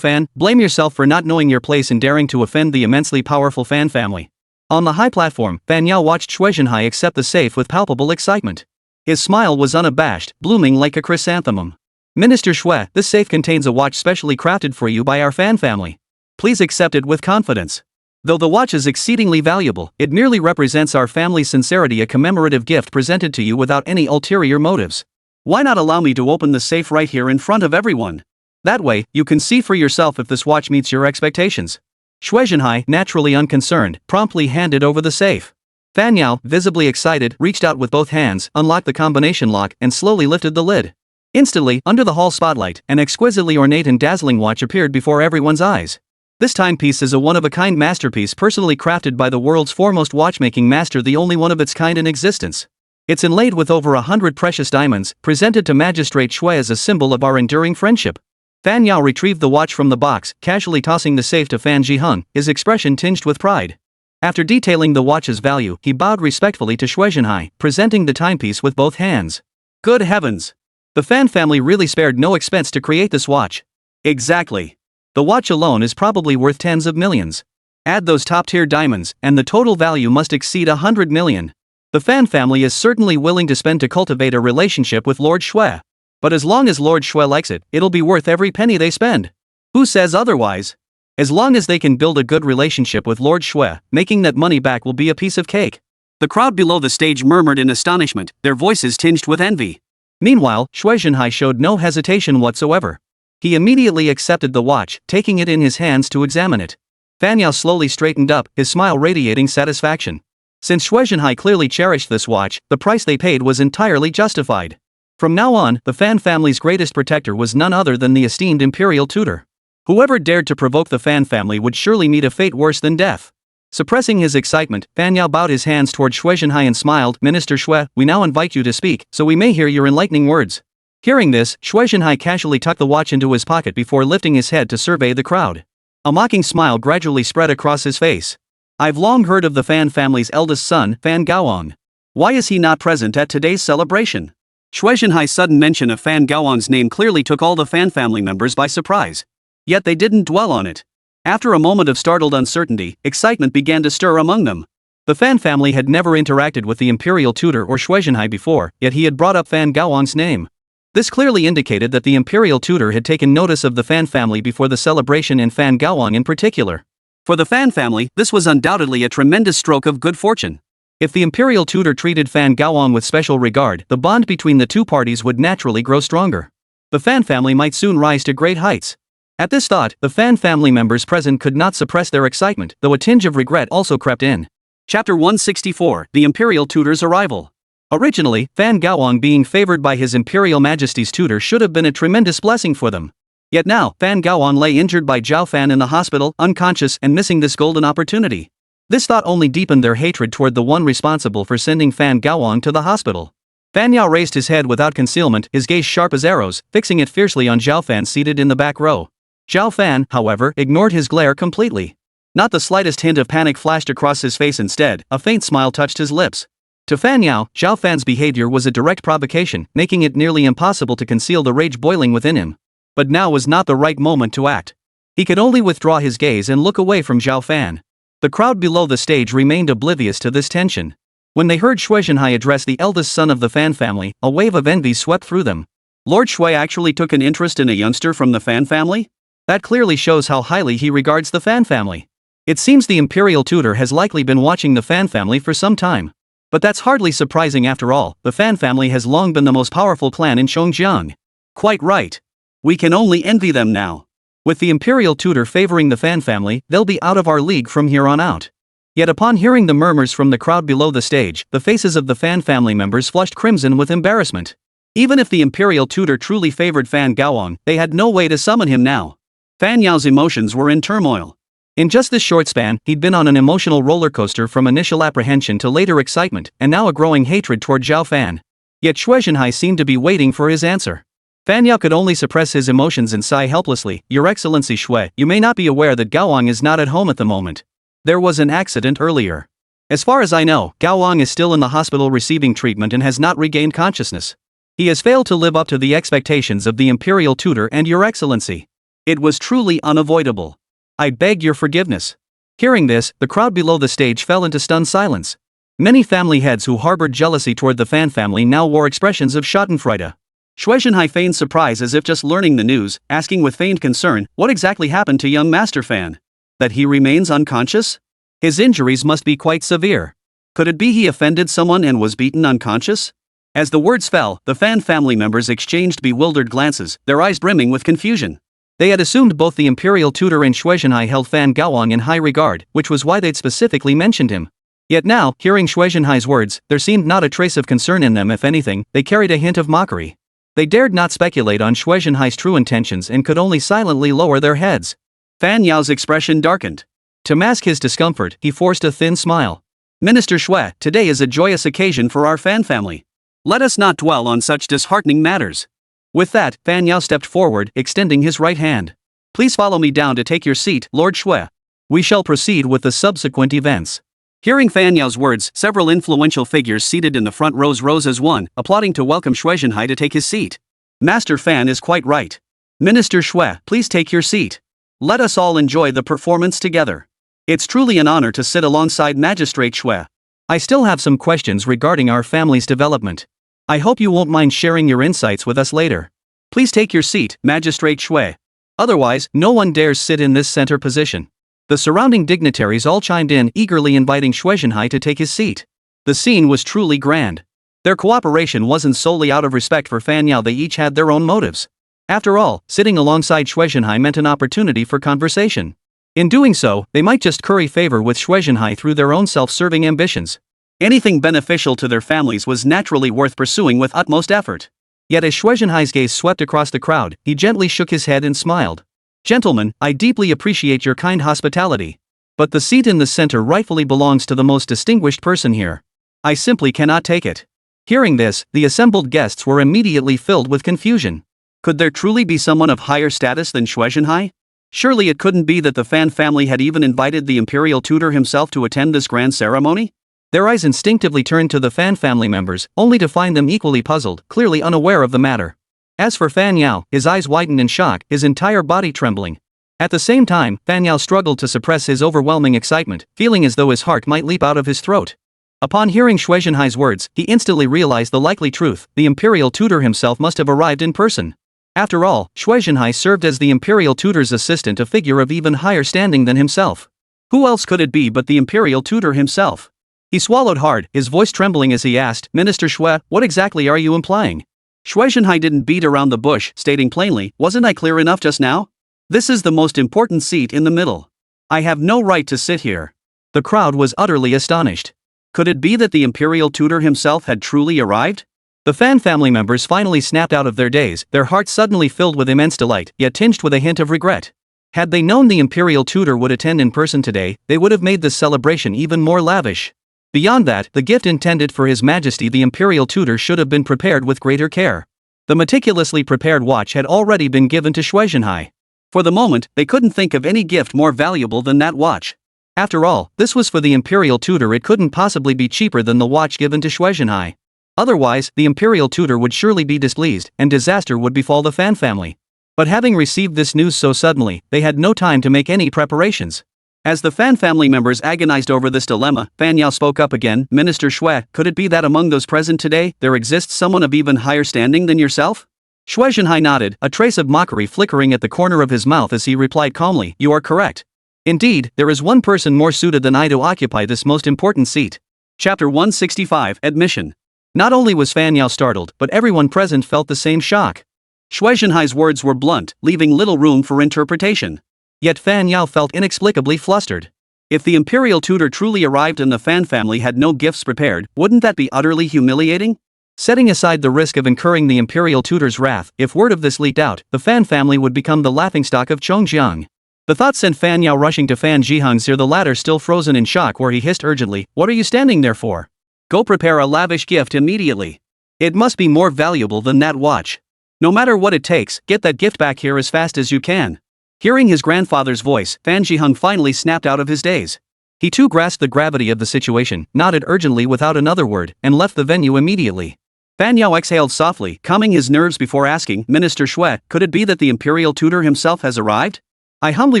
Fan, blame yourself for not knowing your place and daring to offend the immensely powerful Fan family. On the high platform, Fan Yao watched Shui Zhenhai accept the safe with palpable excitement. His smile was unabashed, blooming like a chrysanthemum. Minister Shui, this safe contains a watch specially crafted for you by our Fan family. Please accept it with confidence. Though the watch is exceedingly valuable, it merely represents our family's sincerity, a commemorative gift presented to you without any ulterior motives. Why not allow me to open the safe right here in front of everyone? That way, you can see for yourself if this watch meets your expectations. Shui Zhenhai, naturally unconcerned, promptly handed over the safe. Fan Yao, visibly excited, reached out with both hands, unlocked the combination lock, and slowly lifted the lid. Instantly, under the hall spotlight, an exquisitely ornate and dazzling watch appeared before everyone's eyes. This timepiece is a one-of-a-kind masterpiece personally crafted by the world's foremost watchmaking master, the only one of its kind in existence. It's inlaid with over 100 precious diamonds, presented to Magistrate Shui as a symbol of our enduring friendship. Fan Yao retrieved the watch from the box, casually tossing the safe to Fan Zhiheng, his expression tinged with pride. After detailing the watch's value, he bowed respectfully to Shui Zhenhai, presenting the timepiece with both hands. Good heavens! The Fan family really spared no expense to create this watch. Exactly. The watch alone is probably worth tens of millions. Add those top-tier diamonds, and the total value must exceed 100 million. The Fan family is certainly willing to spend to cultivate a relationship with Lord Shui. But as long as Lord Shui likes it, it'll be worth every penny they spend. Who says otherwise? As long as they can build a good relationship with Lord Shui, making that money back will be a piece of cake. The crowd below the stage murmured in astonishment, their voices tinged with envy. Meanwhile, Shui Zhenhai showed no hesitation whatsoever. He immediately accepted the watch, taking it in his hands to examine it. Fan Yao slowly straightened up, his smile radiating satisfaction. Since Shui Zhenhai clearly cherished this watch, the price they paid was entirely justified. From now on, the Fan family's greatest protector was none other than the esteemed imperial tutor. Whoever dared to provoke the Fan family would surely meet a fate worse than death. Suppressing his excitement, Fan Yao bowed his hands toward Shui Zhenhai and smiled, Minister Shui, we now invite you to speak, so we may hear your enlightening words. Hearing this, Shui Zhenhai casually tucked the watch into his pocket before lifting his head to survey the crowd. A mocking smile gradually spread across his face. I've long heard of the Fan family's eldest son, Fan Gaoang. Why is he not present at today's celebration? Shui Zhenhai's sudden mention of Fan Gaoang's name clearly took all the Fan family members by surprise. Yet they didn't dwell on it. After a moment of startled uncertainty, excitement began to stir among them. The Fan family had never interacted with the imperial tutor or Shui Zhenhai before, yet he had brought up Fan Gaoang's name. This clearly indicated that the imperial tutor had taken notice of the Fan family before the celebration, and Fan Gaoang in particular. For the Fan family, this was undoubtedly a tremendous stroke of good fortune. If the imperial tutor treated Fan Gaoang with special regard, the bond between the two parties would naturally grow stronger. The Fan family might soon rise to great heights. At this thought, the Fan family members present could not suppress their excitement, though a tinge of regret also crept in. Chapter 164, The Imperial Tutor's Arrival. Originally, Fan Gaoang being favored by his Imperial Majesty's tutor should have been a tremendous blessing for them. Yet now, Fan Gaoang lay injured by Zhao Fan in the hospital, unconscious and missing this golden opportunity. This thought only deepened their hatred toward the one responsible for sending Fan Gaoang to the hospital. Fan Yao raised his head without concealment, his gaze sharp as arrows, fixing it fiercely on Zhao Fan seated in the back row. Zhao Fan, however, ignored his glare completely. Not the slightest hint of panic flashed across his face. Instead, a faint smile touched his lips. To Fan Yao, Zhao Fan's behavior was a direct provocation, making it nearly impossible to conceal the rage boiling within him. But now was not the right moment to act. He could only withdraw his gaze and look away from Zhao Fan. The crowd below the stage remained oblivious to this tension. When they heard Shui Zhenhai address the eldest son of the Fan family, a wave of envy swept through them. Lord Shui actually took an interest in a youngster from the Fan family? That clearly shows how highly he regards the Fan family. It seems the imperial tutor has likely been watching the Fan family for some time. But that's hardly surprising after all, the Fan family has long been the most powerful clan in Chongjiang. Quite right. We can only envy them now. With the imperial tutor favoring the Fan family, they'll be out of our league from here on out. Yet upon hearing the murmurs from the crowd below the stage, the faces of the Fan family members flushed crimson with embarrassment. Even if the imperial tutor truly favored Fan Gaoang, they had no way to summon him now. Fan Yao's emotions were in turmoil. In just this short span, he'd been on an emotional roller coaster from initial apprehension to later excitement, and now a growing hatred toward Zhao Fan. Yet Shui Zhenhai seemed to be waiting for his answer. Fan Yao could only suppress his emotions and sigh helplessly. Your Excellency Shui, you may not be aware that Gaoang is not at home at the moment. There was an accident earlier. As far as I know, Gaoang is still in the hospital receiving treatment and has not regained consciousness. He has failed to live up to the expectations of the imperial tutor and Your Excellency. It was truly unavoidable. I beg your forgiveness. Hearing this, the crowd below the stage fell into stunned silence. Many family heads who harbored jealousy toward the Fan family now wore expressions of schadenfreude. Shui Zhenhai feigned surprise as if just learning the news, asking with feigned concern, what exactly happened to young Master Fan? That he remains unconscious? His injuries must be quite severe. Could it be he offended someone and was beaten unconscious? As the words fell, the Fan family members exchanged bewildered glances, their eyes brimming with confusion. They had assumed both the imperial tutor and Shui Zhenhai held Fan Gaoang in high regard, which was why they'd specifically mentioned him. Yet now, hearing Shui Zhenhai's words, there seemed not a trace of concern in them. If anything, they carried a hint of mockery. They dared not speculate on Shui Zhenhai's true intentions and could only silently lower their heads. Fan Yao's expression darkened. To mask his discomfort, he forced a thin smile. Minister Shui, today is a joyous occasion for our Fan family. Let us not dwell on such disheartening matters. With that, Fan Yao stepped forward, extending his right hand. Please follow me down to take your seat, Lord Shui. We shall proceed with the subsequent events. Hearing Fan Yao's words, several influential figures seated in the front rows rose as one, applauding to welcome Shui Zhenhai to take his seat. Master Fan is quite right. Minister Shui, please take your seat. Let us all enjoy the performance together. It's truly an honor to sit alongside Magistrate Shui. I still have some questions regarding our family's development. I hope you won't mind sharing your insights with us later. Please take your seat, Magistrate Shui. Otherwise, no one dares sit in this center position. The surrounding dignitaries all chimed in, eagerly inviting Shui Zhenhai to take his seat. The scene was truly grand. Their cooperation wasn't solely out of respect for Fan Yao, they each had their own motives. After all, sitting alongside Shui Zhenhai meant an opportunity for conversation. In doing so, they might just curry favor with Shui Zhenhai through their own self-serving ambitions. Anything beneficial to their families was naturally worth pursuing with utmost effort. Yet as Shui Zhenhai's gaze swept across the crowd, he gently shook his head and smiled. Gentlemen, I deeply appreciate your kind hospitality. But the seat in the center rightfully belongs to the most distinguished person here. I simply cannot take it. Hearing this, the assembled guests were immediately filled with confusion. Could there truly be someone of higher status than Shui Zhenhai? Surely it couldn't be that the Fan family had even invited the imperial tutor himself to attend this grand ceremony? Their eyes instinctively turned to the Fan family members, only to find them equally puzzled, clearly unaware of the matter. As for Fan Yao, his eyes widened in shock, his entire body trembling. At the same time, Fan Yao struggled to suppress his overwhelming excitement, feeling as though his heart might leap out of his throat. Upon hearing Shui Zhenhai's words, he instantly realized the likely truth: the imperial tutor himself must have arrived in person. After all, Shui Zhenhai served as the imperial tutor's assistant, a figure of even higher standing than himself. Who else could it be but the imperial tutor himself? He swallowed hard, his voice trembling as he asked, Minister Shui, what exactly are you implying? Shui Zhenhai didn't beat around the bush, stating plainly, wasn't I clear enough just now? This is the most important seat in the middle. I have no right to sit here. The crowd was utterly astonished. Could it be that the imperial tutor himself had truly arrived? The Fan family members finally snapped out of their daze, their hearts suddenly filled with immense delight, yet tinged with a hint of regret. Had they known the imperial tutor would attend in person today, they would have made this celebration even more lavish. Beyond that, the gift intended for His Majesty the imperial tutor should have been prepared with greater care. The meticulously prepared watch had already been given to Shui Zhenhai. For the moment, they couldn't think of any gift more valuable than that watch. After all, this was for the imperial tutor, it couldn't possibly be cheaper than the watch given to Shui Zhenhai. Otherwise, the imperial tutor would surely be displeased, and disaster would befall the Fan family. But having received this news so suddenly, they had no time to make any preparations. As the Fan family members agonized over this dilemma, Fan Yao spoke up again. Minister Shui, could it be that among those present today, there exists someone of even higher standing than yourself? Shui Zhenhai nodded, a trace of mockery flickering at the corner of his mouth as he replied calmly, you are correct. Indeed, there is one person more suited than I to occupy this most important seat. Chapter 165, Admission. Not only was Fan Yao startled, but everyone present felt the same shock. Shui Zhenhai's words were blunt, leaving little room for interpretation. Yet Fan Yao felt inexplicably flustered. If the imperial tutor truly arrived and the Fan family had no gifts prepared, wouldn't that be utterly humiliating? Setting aside the risk of incurring the imperial tutor's wrath, if word of this leaked out, the Fan family would become the laughingstock of Chongjiang. The thought sent Fan Yao rushing to Fan Jihang's ear, the latter still frozen in shock, where he hissed urgently, what are you standing there for? Go prepare a lavish gift immediately. It must be more valuable than that watch. No matter what it takes, get that gift back here as fast as you can. Hearing his grandfather's voice, Fan Jihang finally snapped out of his daze. He too grasped the gravity of the situation, nodded urgently without another word, and left the venue immediately. Fan Yao exhaled softly, calming his nerves before asking, Minister Shui, could it be that the imperial tutor himself has arrived? I humbly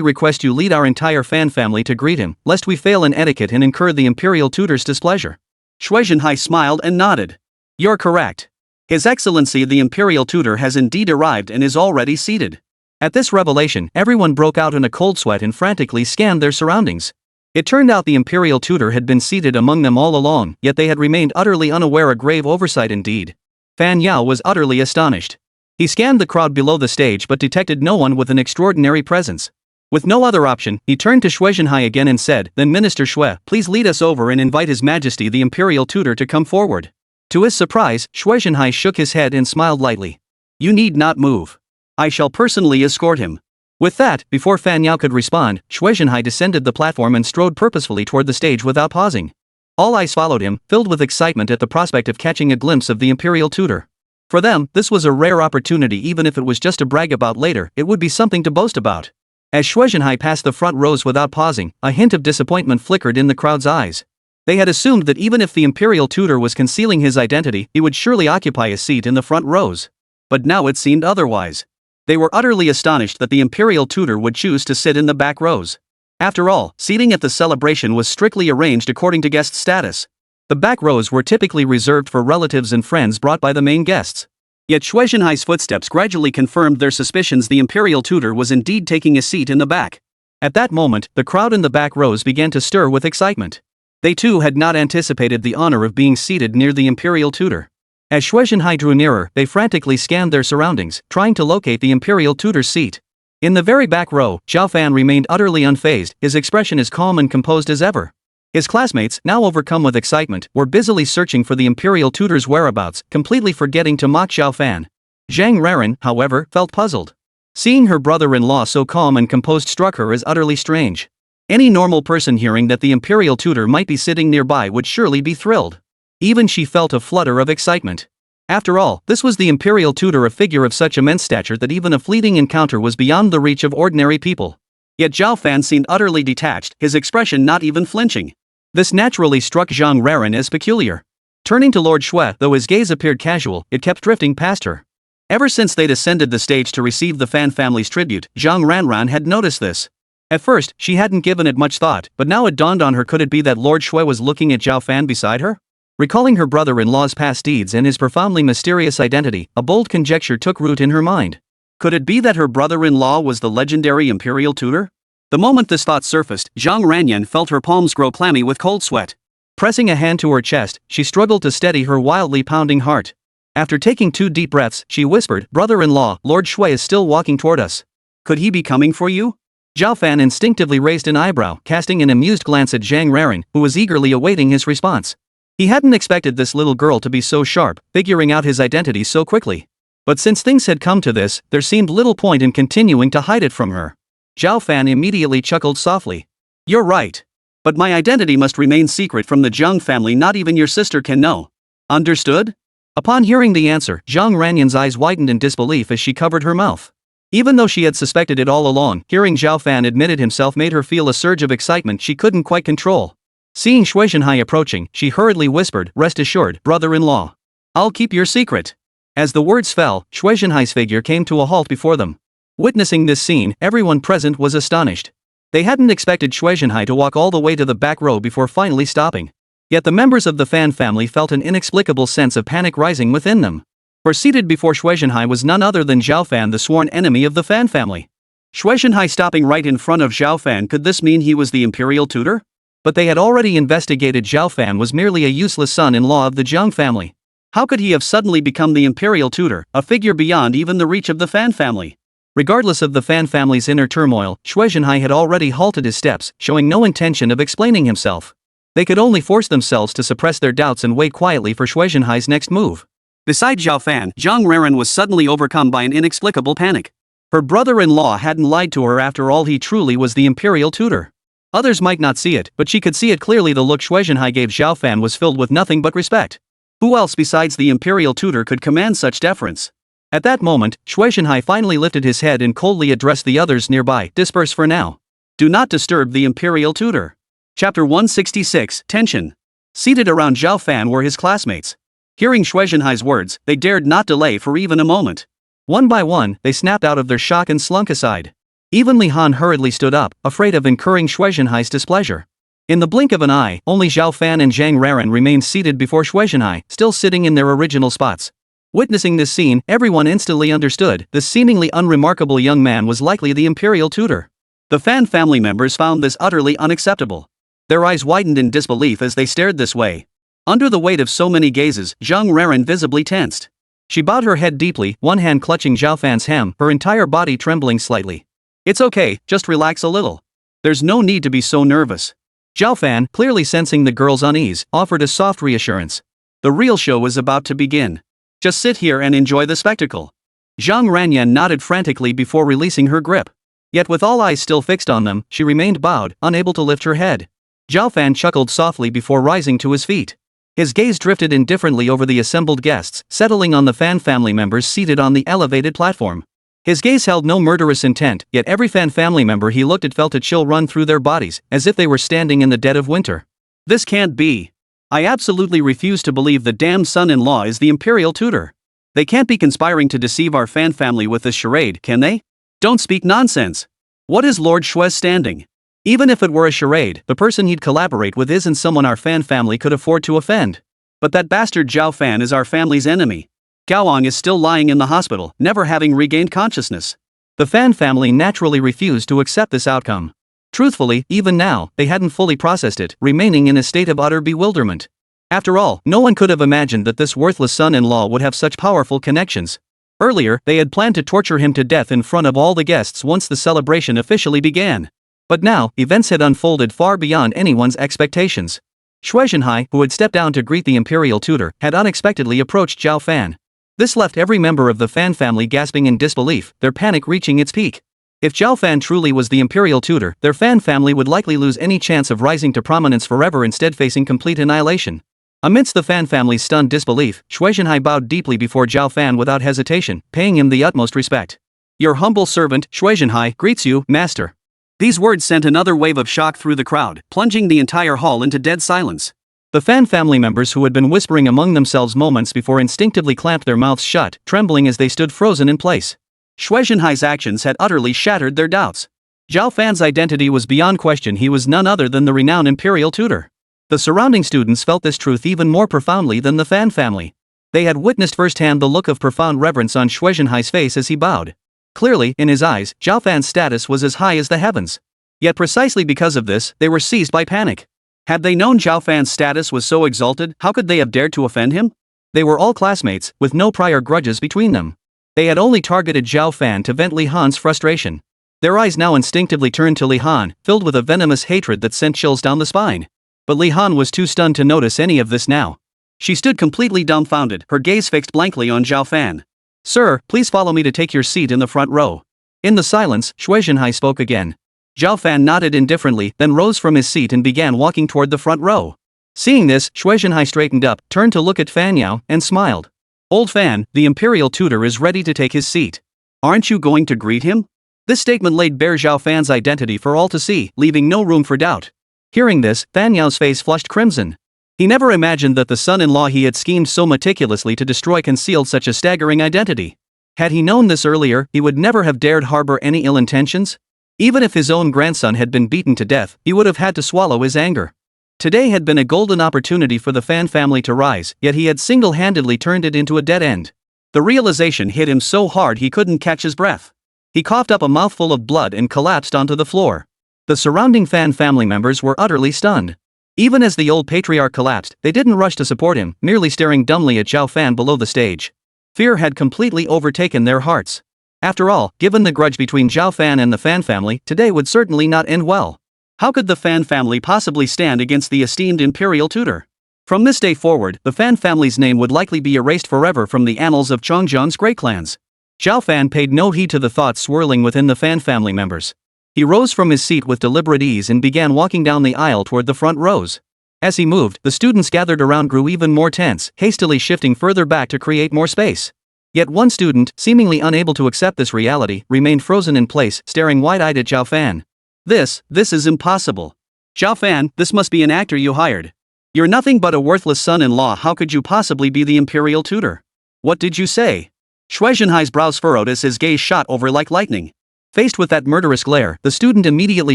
request you lead our entire Fan family to greet him, lest we fail in etiquette and incur the imperial tutor's displeasure. Shui Zhenhai smiled and nodded. You're correct. His Excellency the imperial tutor has indeed arrived and is already seated. At this revelation, everyone broke out in a cold sweat and frantically scanned their surroundings. It turned out the imperial tutor had been seated among them all along, yet they had remained utterly unaware, a grave oversight indeed. Fan Yao was utterly astonished. He scanned the crowd below the stage but detected no one with an extraordinary presence. With no other option, he turned to Shui Zhenhai again and said, then Minister Shui, please lead us over and invite His Majesty the imperial tutor to come forward. To his surprise, Shui Zhenhai shook his head and smiled lightly. You need not move. I shall personally escort him. With that, before Fan Yao could respond, Shui Zhenhai descended the platform and strode purposefully toward the stage without pausing. All eyes followed him, filled with excitement at the prospect of catching a glimpse of the imperial tutor. For them, this was a rare opportunity. Even if it was just to brag about later, it would be something to boast about. As Shui Zhenhai passed the front rows without pausing, a hint of disappointment flickered in the crowd's eyes. They had assumed that even if the imperial tutor was concealing his identity, he would surely occupy a seat in the front rows. But now it seemed otherwise. They were utterly astonished that the imperial tutor would choose to sit in the back rows. After all, seating at the celebration was strictly arranged according to guest status. The back rows were typically reserved for relatives and friends brought by the main guests. Yet Shui Zhenhai's footsteps gradually confirmed their suspicions. The imperial tutor was indeed taking a seat in the back. At that moment, the crowd in the back rows began to stir with excitement. They too had not anticipated the honor of being seated near the imperial tutor. As Shui Zhenhai drew nearer, they frantically scanned their surroundings, trying to locate the imperial tutor's seat. In the very back row, Zhao Fan remained utterly unfazed, his expression as calm and composed as ever. His classmates, now overcome with excitement, were busily searching for the imperial tutor's whereabouts, completely forgetting to mock Zhao Fan. Zhang Raren, however, felt puzzled. Seeing her brother-in-law so calm and composed struck her as utterly strange. Any normal person hearing that the imperial tutor might be sitting nearby would surely be thrilled. Even she felt a flutter of excitement. After all, this was the imperial tutor, a figure of such immense stature that even a fleeting encounter was beyond the reach of ordinary people. Yet Zhao Fan seemed utterly detached, his expression not even flinching. This naturally struck Zhang Raren as peculiar. Turning to Lord Shui, though his gaze appeared casual, it kept drifting past her. Ever since they'd ascended the stage to receive the Fan family's tribute, Zhang Ranran had noticed this. At first, she hadn't given it much thought, but now it dawned on her. Could it be that Lord Shui was looking at Zhao Fan beside her? Recalling her brother-in-law's past deeds and his profoundly mysterious identity, a bold conjecture took root in her mind. Could it be that her brother-in-law was the legendary imperial tutor? The moment this thought surfaced, Zhang Ranyan felt her palms grow clammy with cold sweat. Pressing a hand to her chest, she struggled to steady her wildly pounding heart. After taking 2 deep breaths, she whispered, "Brother-in-law, Lord Shui is still walking toward us. Could he be coming for you?" Zhao Fan instinctively raised an eyebrow, casting an amused glance at Zhang Raren, who was eagerly awaiting his response. He hadn't expected this little girl to be so sharp, figuring out his identity so quickly. But since things had come to this, there seemed little point in continuing to hide it from her. Zhao Fan immediately chuckled softly. "You're right. But my identity must remain secret from the Zhang family. Not even your sister can know. Understood?" Upon hearing the answer, Zhang Ranyan's eyes widened in disbelief as she covered her mouth. Even though she had suspected it all along, hearing Zhao Fan admit it himself made her feel a surge of excitement she couldn't quite control. Seeing Shui Zhenhai approaching, she hurriedly whispered, "Rest assured, brother-in-law. I'll keep your secret." As the words fell, Shui Zhenhai's figure came to a halt before them. Witnessing this scene, everyone present was astonished. They hadn't expected Shui Zhenhai to walk all the way to the back row before finally stopping. Yet the members of the Fan family felt an inexplicable sense of panic rising within them. For seated before Shui Zhenhai was none other than Zhao Fan, the sworn enemy of the Fan family. Shui Zhenhai stopping right in front of Zhao Fan, could this mean he was the imperial tutor? But they had already investigated Zhao Fan was merely a useless son-in-law of the Jiang family. How could he have suddenly become the imperial tutor, a figure beyond even the reach of the Fan family? Regardless of the Fan family's inner turmoil, Shui Zhenhai had already halted his steps, showing no intention of explaining himself. They could only force themselves to suppress their doubts and wait quietly for Shui Zhenhai's next move. Beside Zhao Fan, Zhang Reren was suddenly overcome by an inexplicable panic. Her brother-in-law hadn't lied to her after all. He truly was the imperial tutor. Others might not see it, but she could see it clearly. The look Shui Zhenhai gave Zhao Fan was filled with nothing but respect. Who else besides the imperial tutor could command such deference? At that moment, Shui Zhenhai finally lifted his head and coldly addressed the others nearby. Disperse for now. Do not disturb the imperial tutor. Chapter 166, Tension. Seated around Zhao Fan were his classmates. Hearing Shui Zhenhai's words, they dared not delay for even a moment. One by one, they snapped out of their shock and slunk aside. Even Li Han hurriedly stood up, afraid of incurring Shui Zhenhai's displeasure. In the blink of an eye, only Zhao Fan and Zhang Reren remained seated before Shui Zhenhai, still sitting in their original spots. Witnessing this scene, everyone instantly understood this seemingly unremarkable young man was likely the imperial tutor. The Fan family members found this utterly unacceptable. Their eyes widened in disbelief as they stared this way. Under the weight of so many gazes, Zhang Reren visibly tensed. She bowed her head deeply, one hand clutching Zhao Fan's hem, her entire body trembling slightly. It's okay, just relax a little. There's no need to be so nervous. Zhao Fan, clearly sensing the girl's unease, offered a soft reassurance. The real show was about to begin. Just sit here and enjoy the spectacle. Zhang Ranyan nodded frantically before releasing her grip. Yet with all eyes still fixed on them, she remained bowed, unable to lift her head. Zhao Fan chuckled softly before rising to his feet. His gaze drifted indifferently over the assembled guests, settling on the Fan family members seated on the elevated platform. His gaze held no murderous intent, yet every Fan family member he looked at felt a chill run through their bodies, as if they were standing in the dead of winter. This can't be. I absolutely refuse to believe the damned son-in-law is the imperial tutor. They can't be conspiring to deceive our Fan family with this charade, can they? Don't speak nonsense. What is Lord Shui's standing? Even if it were a charade, the person he'd collaborate with isn't someone our Fan family could afford to offend. But that bastard Zhao Fan is our family's enemy. Gaoang is still lying in the hospital, never having regained consciousness. The Fan family naturally refused to accept this outcome. Truthfully, even now, they hadn't fully processed it, remaining in a state of utter bewilderment. After all, no one could have imagined that this worthless son-in-law would have such powerful connections. Earlier, they had planned to torture him to death in front of all the guests once the celebration officially began. But now, events had unfolded far beyond anyone's expectations. Shui Zhenhai, who had stepped down to greet the imperial tutor, had unexpectedly approached Zhao Fan. This left every member of the Fan family gasping in disbelief, their panic reaching its peak. If Zhao Fan truly was the imperial tutor, their Fan family would likely lose any chance of rising to prominence forever, instead facing complete annihilation. Amidst the Fan family's stunned disbelief, Shui Zhenhai bowed deeply before Zhao Fan without hesitation, paying him the utmost respect. Your humble servant, Shui Zhenhai, greets you, master. These words sent another wave of shock through the crowd, plunging the entire hall into dead silence. The Fan family members who had been whispering among themselves moments before instinctively clamped their mouths shut, trembling as they stood frozen in place. Shui Zhenhai's actions had utterly shattered their doubts. Zhao Fan's identity was beyond question. He was none other than the renowned imperial tutor. The surrounding students felt this truth even more profoundly than the Fan family. They had witnessed firsthand the look of profound reverence on Shui Zhenhai's face as he bowed. Clearly, in his eyes, Zhao Fan's status was as high as the heavens. Yet precisely because of this, they were seized by panic. Had they known Zhao Fan's status was so exalted, how could they have dared to offend him? They were all classmates, with no prior grudges between them. They had only targeted Zhao Fan to vent Li Han's frustration. Their eyes now instinctively turned to Li Han, filled with a venomous hatred that sent chills down the spine. But Li Han was too stunned to notice any of this now. She stood completely dumbfounded, her gaze fixed blankly on Zhao Fan. Sir, please follow me to take your seat in the front row. In the silence, Shui Zhenhai spoke again. Zhao Fan nodded indifferently, then rose from his seat and began walking toward the front row. Seeing this, Shui Zhenhai straightened up, turned to look at Fan Yao, and smiled. Old Fan, the imperial tutor is ready to take his seat. Aren't you going to greet him? This statement laid bare Zhao Fan's identity for all to see, leaving no room for doubt. Hearing this, Fan Yao's face flushed crimson. He never imagined that the son-in-law he had schemed so meticulously to destroy concealed such a staggering identity. Had he known this earlier, he would never have dared harbor any ill intentions. Even if his own grandson had been beaten to death, he would have had to swallow his anger. Today had been a golden opportunity for the Fan family to rise, yet he had single-handedly turned it into a dead end. The realization hit him so hard he couldn't catch his breath. He coughed up a mouthful of blood and collapsed onto the floor. The surrounding Fan family members were utterly stunned. Even as the old patriarch collapsed, they didn't rush to support him, merely staring dumbly at Zhao Fan below the stage. Fear had completely overtaken their hearts. After all, given the grudge between Zhao Fan and the Fan family, today would certainly not end well. How could the Fan family possibly stand against the esteemed imperial tutor? From this day forward, the Fan family's name would likely be erased forever from the annals of Chongjiang's great clans. Zhao Fan paid no heed to the thoughts swirling within the Fan family members. He rose from his seat with deliberate ease and began walking down the aisle toward the front rows. As he moved, the students gathered around grew even more tense, hastily shifting further back to create more space. Yet one student, seemingly unable to accept this reality, remained frozen in place, staring wide-eyed at Zhao Fan. This is impossible. Zhao Fan, this must be an actor you hired. You're nothing but a worthless son-in-law. How could you possibly be the imperial tutor? What did you say? Shui Zhenhai's brows furrowed as his gaze shot over like lightning. Faced with that murderous glare, the student immediately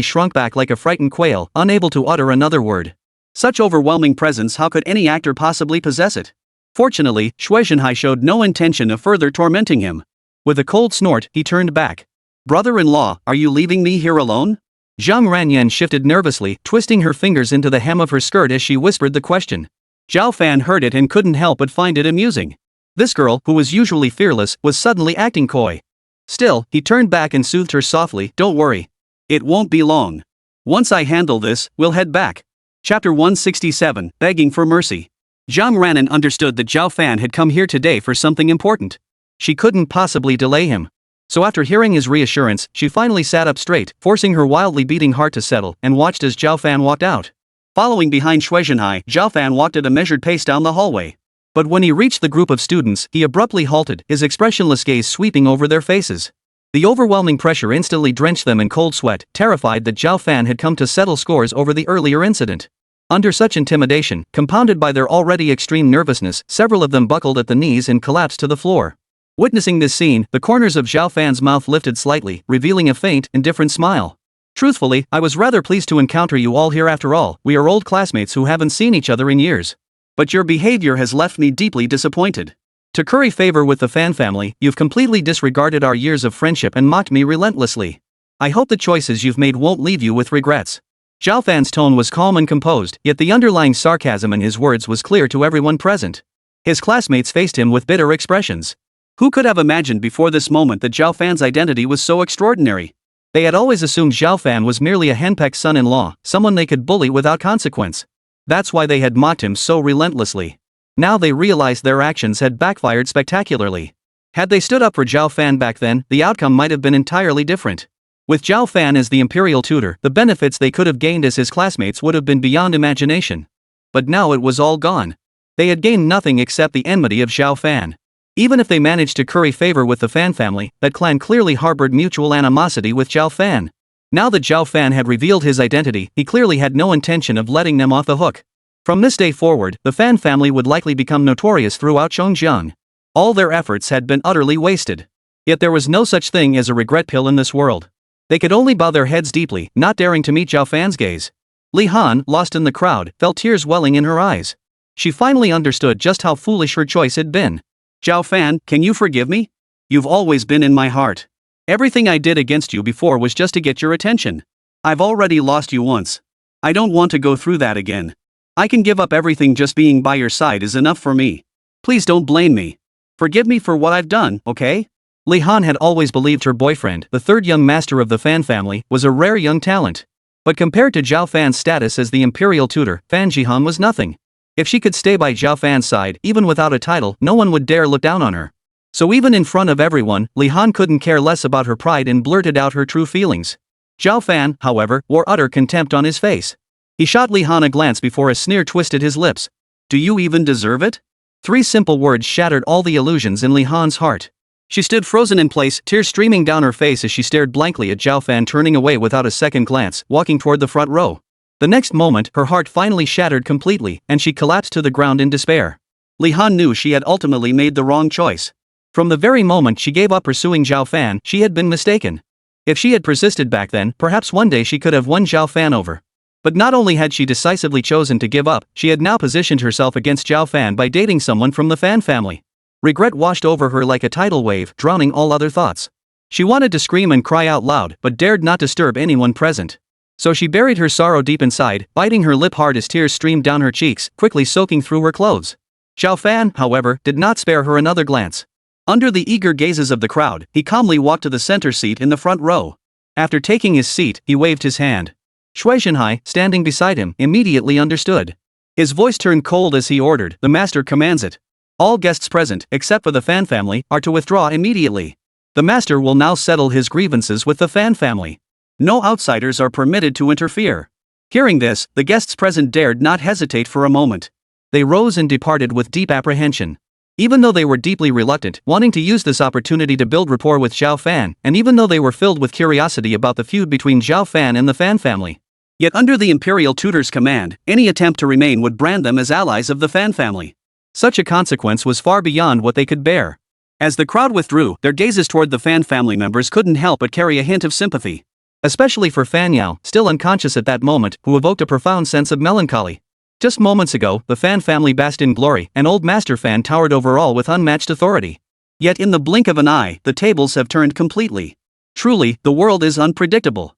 shrunk back like a frightened quail, unable to utter another word. Such overwhelming presence, how could any actor possibly possess it? Fortunately, Shui Zhenhai showed no intention of further tormenting him. With a cold snort, he turned back. Brother-in-law, are you leaving me here alone? Zhang Ranyan shifted nervously, twisting her fingers into the hem of her skirt as she whispered the question. Zhao Fan heard it and couldn't help but find it amusing. This girl, who was usually fearless, was suddenly acting coy. Still, he turned back and soothed her softly, don't worry. It won't be long. Once I handle this, we'll head back. Chapter 167, Begging for Mercy. Zhang Ranyan understood that Zhao Fan had come here today for something important. She couldn't possibly delay him. So after hearing his reassurance, she finally sat up straight, forcing her wildly beating heart to settle, and watched as Zhao Fan walked out. Following behind Shui Zhenhai, Zhao Fan walked at a measured pace down the hallway. But when he reached the group of students, he abruptly halted, his expressionless gaze sweeping over their faces. The overwhelming pressure instantly drenched them in cold sweat, terrified that Zhao Fan had come to settle scores over the earlier incident. Under such intimidation, compounded by their already extreme nervousness, several of them buckled at the knees and collapsed to the floor. Witnessing this scene, the corners of Zhao Fan's mouth lifted slightly, revealing a faint, indifferent smile. Truthfully, I was rather pleased to encounter you all here after all. We are old classmates who haven't seen each other in years. But your behavior has left me deeply disappointed. To curry favor with the Fan family, you've completely disregarded our years of friendship and mocked me relentlessly. I hope the choices you've made won't leave you with regrets. Zhao Fan's tone was calm and composed, yet the underlying sarcasm in his words was clear to everyone present. His classmates faced him with bitter expressions. Who could have imagined before this moment that Zhao Fan's identity was so extraordinary? They had always assumed Zhao Fan was merely a henpecked son-in-law, someone they could bully without consequence. That's why they had mocked him so relentlessly. Now they realized their actions had backfired spectacularly. Had they stood up for Zhao Fan back then, the outcome might have been entirely different. With Zhao Fan as the imperial tutor, the benefits they could have gained as his classmates would have been beyond imagination. But now it was all gone. They had gained nothing except the enmity of Zhao Fan. Even if they managed to curry favor with the Fan family, that clan clearly harbored mutual animosity with Zhao Fan. Now that Zhao Fan had revealed his identity, he clearly had no intention of letting them off the hook. From this day forward, the Fan family would likely become notorious throughout Chongjiang. All their efforts had been utterly wasted. Yet there was no such thing as a regret pill in this world. They could only bow their heads deeply, not daring to meet Zhao Fan's gaze. Li Han, lost in the crowd, felt tears welling in her eyes. She finally understood just how foolish her choice had been. Zhao Fan, can you forgive me? You've always been in my heart. Everything I did against you before was just to get your attention. I've already lost you once. I don't want to go through that again. I can give up everything, just being by your side is enough for me. Please don't blame me. Forgive me for what I've done, okay? Li Han had always believed her boyfriend, the third young master of the Fan family, was a rare young talent. But compared to Zhao Fan's status as the imperial tutor, Fan Jihan was nothing. If she could stay by Zhao Fan's side, even without a title, no one would dare look down on her. So even in front of everyone, Li Han couldn't care less about her pride and blurted out her true feelings. Zhao Fan, however, wore utter contempt on his face. He shot Li Han a glance before a sneer twisted his lips. Do you even deserve it? 3 simple words shattered all the illusions in Li Han's heart. She stood frozen in place, tears streaming down her face as she stared blankly at Zhao Fan, turning away without a second glance, walking toward the front row. The next moment, her heart finally shattered completely, and she collapsed to the ground in despair. Li Han knew she had ultimately made the wrong choice. From the very moment she gave up pursuing Zhao Fan, she had been mistaken. If she had persisted back then, perhaps one day she could have won Zhao Fan over. But not only had she decisively chosen to give up, she had now positioned herself against Zhao Fan by dating someone from the Fan family. Regret washed over her like a tidal wave, drowning all other thoughts. She wanted to scream and cry out loud, but dared not disturb anyone present. So she buried her sorrow deep inside, biting her lip hard as tears streamed down her cheeks, quickly soaking through her clothes. Zhao Fan, however, did not spare her another glance. Under the eager gazes of the crowd, he calmly walked to the center seat in the front row. After taking his seat, he waved his hand. Shui Zhenhai, standing beside him, immediately understood. His voice turned cold as he ordered, "The master commands it. All guests present, except for the Fan family, are to withdraw immediately. The master will now settle his grievances with the Fan family. No outsiders are permitted to interfere." Hearing this, the guests present dared not hesitate for a moment. They rose and departed with deep apprehension. Even though they were deeply reluctant, wanting to use this opportunity to build rapport with Zhao Fan, and even though they were filled with curiosity about the feud between Zhao Fan and the Fan family. Yet under the imperial tutor's command, any attempt to remain would brand them as allies of the Fan family. Such a consequence was far beyond what they could bear. As the crowd withdrew, their gazes toward the Fan family members couldn't help but carry a hint of sympathy. Especially for Fan Yao, still unconscious at that moment, who evoked a profound sense of melancholy. Just moments ago, the Fan family basked in glory, and old Master Fan towered over all with unmatched authority. Yet in the blink of an eye, the tables have turned completely. Truly, the world is unpredictable.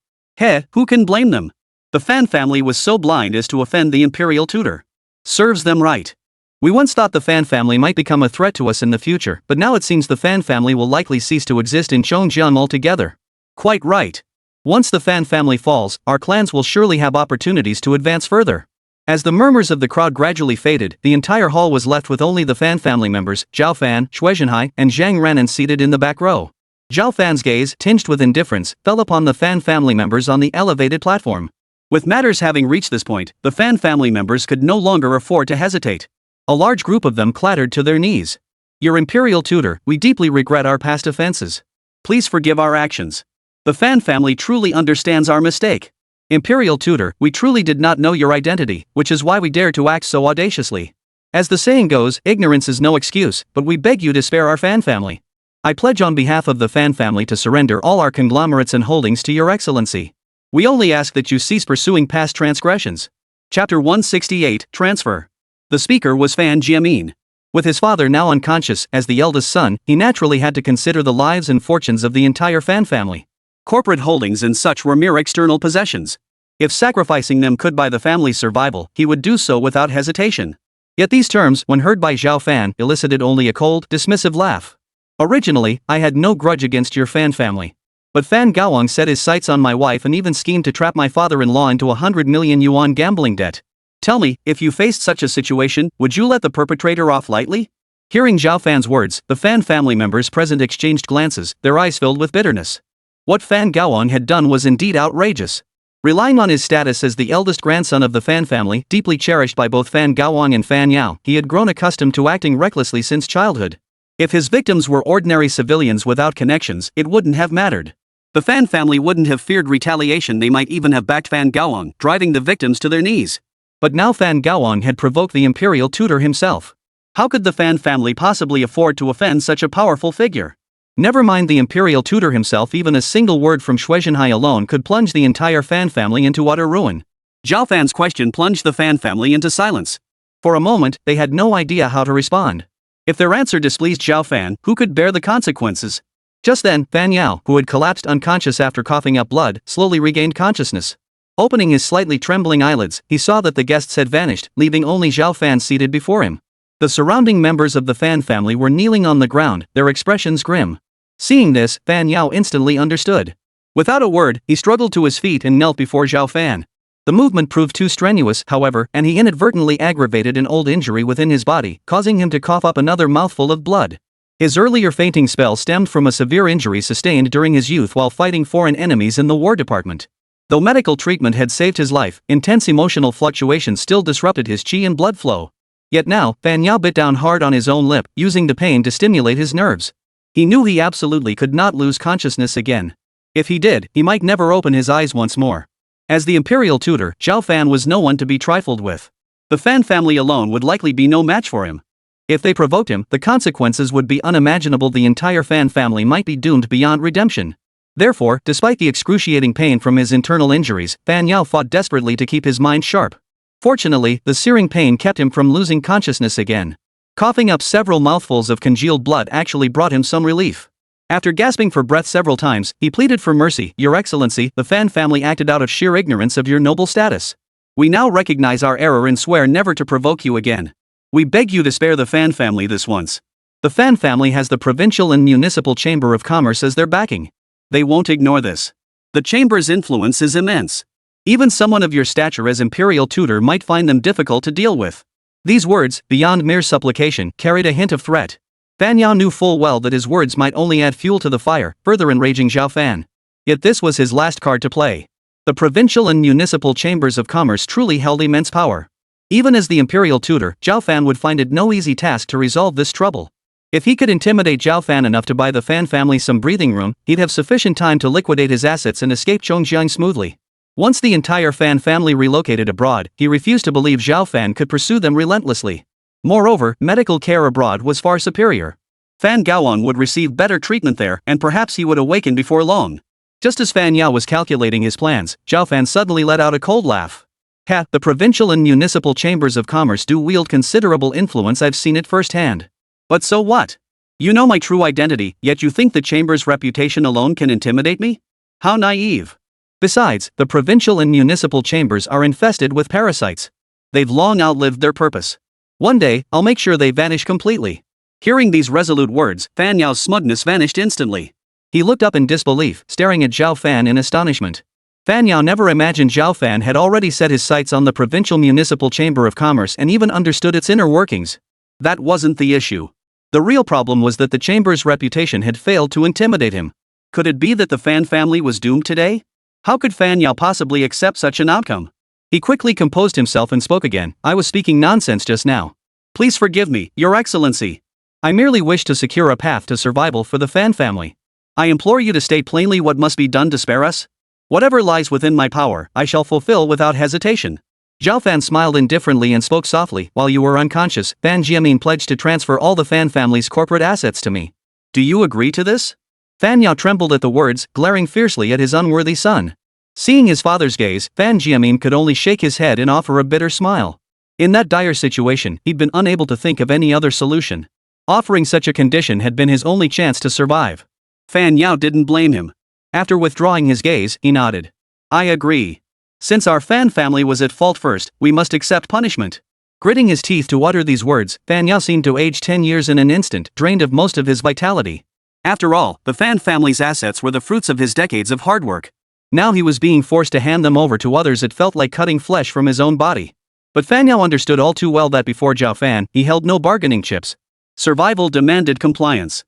Who can blame them? The Fan family was so blind as to offend the imperial tutor. Serves them right. We once thought the Fan family might become a threat to us in the future, but now it seems the Fan family will likely cease to exist in Chongjiang altogether. Quite right. Once the Fan family falls, our clans will surely have opportunities to advance further. As the murmurs of the crowd gradually faded, the entire hall was left with only the Fan family members, Zhao Fan, Shui Zhenhai, and Zhang Renan seated in the back row. Zhao Fan's gaze, tinged with indifference, fell upon the Fan family members on the elevated platform. With matters having reached this point, the Fan family members could no longer afford to hesitate. A large group of them clattered to their knees. "Your imperial tutor, we deeply regret our past offenses. Please forgive our actions. The Fan family truly understands our mistake. Imperial tutor, we truly did not know your identity, which is why we dared to act so audaciously. As the saying goes, ignorance is no excuse, but we beg you to spare our Fan family. I pledge on behalf of the Fan family to surrender all our conglomerates and holdings to your excellency. We only ask that you cease pursuing past transgressions." Chapter 168, Transfer. The speaker was Fan Jiamin. With his father now unconscious, as the eldest son, he naturally had to consider the lives and fortunes of the entire Fan family. Corporate holdings and such were mere external possessions. If sacrificing them could buy the family's survival, he would do so without hesitation. Yet these terms, when heard by Zhao Fan, elicited only a cold, dismissive laugh. "Originally, I had no grudge against your Fan family. But Fan Gaowang set his sights on my wife and even schemed to trap my father-in-law into 100 million yuan gambling debt. Tell me, if you faced such a situation, would you let the perpetrator off lightly?" Hearing Zhao Fan's words, the Fan family members present exchanged glances, their eyes filled with bitterness. What Fan Gaowang had done was indeed outrageous. Relying on his status as the eldest grandson of the Fan family, deeply cherished by both Fan Gaowang and Fan Yao, he had grown accustomed to acting recklessly since childhood. If his victims were ordinary civilians without connections, it wouldn't have mattered. The Fan family wouldn't have feared retaliation, they might even have backed Fan Gaowang, driving the victims to their knees. But now Fan Gaowang had provoked the imperial tutor himself. How could the Fan family possibly afford to offend such a powerful figure? Never mind the imperial tutor himself, even a single word from Shui Zhenhai alone could plunge the entire Fan family into utter ruin. Zhao Fan's question plunged the Fan family into silence. For a moment, they had no idea how to respond. If their answer displeased Zhao Fan, who could bear the consequences? Just then, Fan Yao, who had collapsed unconscious after coughing up blood, slowly regained consciousness. Opening his slightly trembling eyelids, he saw that the guests had vanished, leaving only Zhao Fan seated before him. The surrounding members of the Fan family were kneeling on the ground, their expressions grim. Seeing this, Fan Yao instantly understood. Without a word, he struggled to his feet and knelt before Zhao Fan. The movement proved too strenuous, however, and he inadvertently aggravated an old injury within his body, causing him to cough up another mouthful of blood. His earlier fainting spell stemmed from a severe injury sustained during his youth while fighting foreign enemies in the War Department. Though medical treatment had saved his life, intense emotional fluctuations still disrupted his qi and blood flow. Yet now, Fan Yao bit down hard on his own lip, using the pain to stimulate his nerves. He knew he absolutely could not lose consciousness again. If he did, he might never open his eyes once more. As the imperial tutor, Zhao Fan was no one to be trifled with. The Fan family alone would likely be no match for him. If they provoked him, the consequences would be unimaginable. The entire Fan family might be doomed beyond redemption. Therefore, despite the excruciating pain from his internal injuries, Fan Yao fought desperately to keep his mind sharp. Fortunately, the searing pain kept him from losing consciousness again. Coughing up several mouthfuls of congealed blood actually brought him some relief. After gasping for breath several times, he pleaded for mercy. Your Excellency, the Fan family acted out of sheer ignorance of your noble status. We now recognize our error and swear never to provoke you again. We beg you to spare the Fan family this once. The Fan family has the Provincial and Municipal Chamber of Commerce as their backing. They won't ignore this. The Chamber's influence is immense. Even someone of your stature as imperial tutor might find them difficult to deal with. These words, beyond mere supplication, carried a hint of threat. Fan Yao knew full well that his words might only add fuel to the fire, further enraging Zhao Fan. Yet this was his last card to play. The provincial and municipal chambers of commerce truly held immense power. Even as the imperial tutor, Zhao Fan would find it no easy task to resolve this trouble. If he could intimidate Zhao Fan enough to buy the Fan family some breathing room, he'd have sufficient time to liquidate his assets and escape Chongjiang smoothly. Once the entire Fan family relocated abroad, he refused to believe Zhao Fan could pursue them relentlessly. Moreover, medical care abroad was far superior. Fan Gaoang would receive better treatment there, and perhaps he would awaken before long. Just as Fan Yao was calculating his plans, Zhao Fan suddenly let out a cold laugh. Ha, the provincial and municipal chambers of commerce do wield considerable influence. I've seen it firsthand. But so what? You know my true identity, yet you think the chamber's reputation alone can intimidate me? How naive. Besides, the provincial and municipal chambers are infested with parasites. They've long outlived their purpose. One day, I'll make sure they vanish completely. Hearing these resolute words, Fan Yao's smugness vanished instantly. He looked up in disbelief, staring at Zhao Fan in astonishment. Fan Yao never imagined Zhao Fan had already set his sights on the Provincial Municipal Chamber of Commerce and even understood its inner workings. That wasn't the issue. The real problem was that the chamber's reputation had failed to intimidate him. Could it be that the Fan family was doomed today? How could Fan Yao possibly accept such an outcome? He quickly composed himself and spoke again. I was speaking nonsense just now. Please forgive me, Your Excellency. I merely wish to secure a path to survival for the Fan family. I implore you to state plainly what must be done to spare us. Whatever lies within my power, I shall fulfill without hesitation. Zhao Fan smiled indifferently and spoke softly. While you were unconscious, Fan Jiamin pledged to transfer all the Fan family's corporate assets to me. Do you agree to this? Fan Yao trembled at the words, glaring fiercely at his unworthy son. Seeing his father's gaze, Fan Jiamin could only shake his head and offer a bitter smile. In that dire situation, he'd been unable to think of any other solution. Offering such a condition had been his only chance to survive. Fan Yao didn't blame him. After withdrawing his gaze, he nodded. I agree. Since our Fan family was at fault first, we must accept punishment. Gritting his teeth to utter these words, Fan Yao seemed to age 10 years in an instant, drained of most of his vitality. After all, the Fan family's assets were the fruits of his decades of hard work. Now he was being forced to hand them over to others. It felt like cutting flesh from his own body. But Fan Yao understood all too well that before Zhao Fan, he held no bargaining chips. Survival demanded compliance.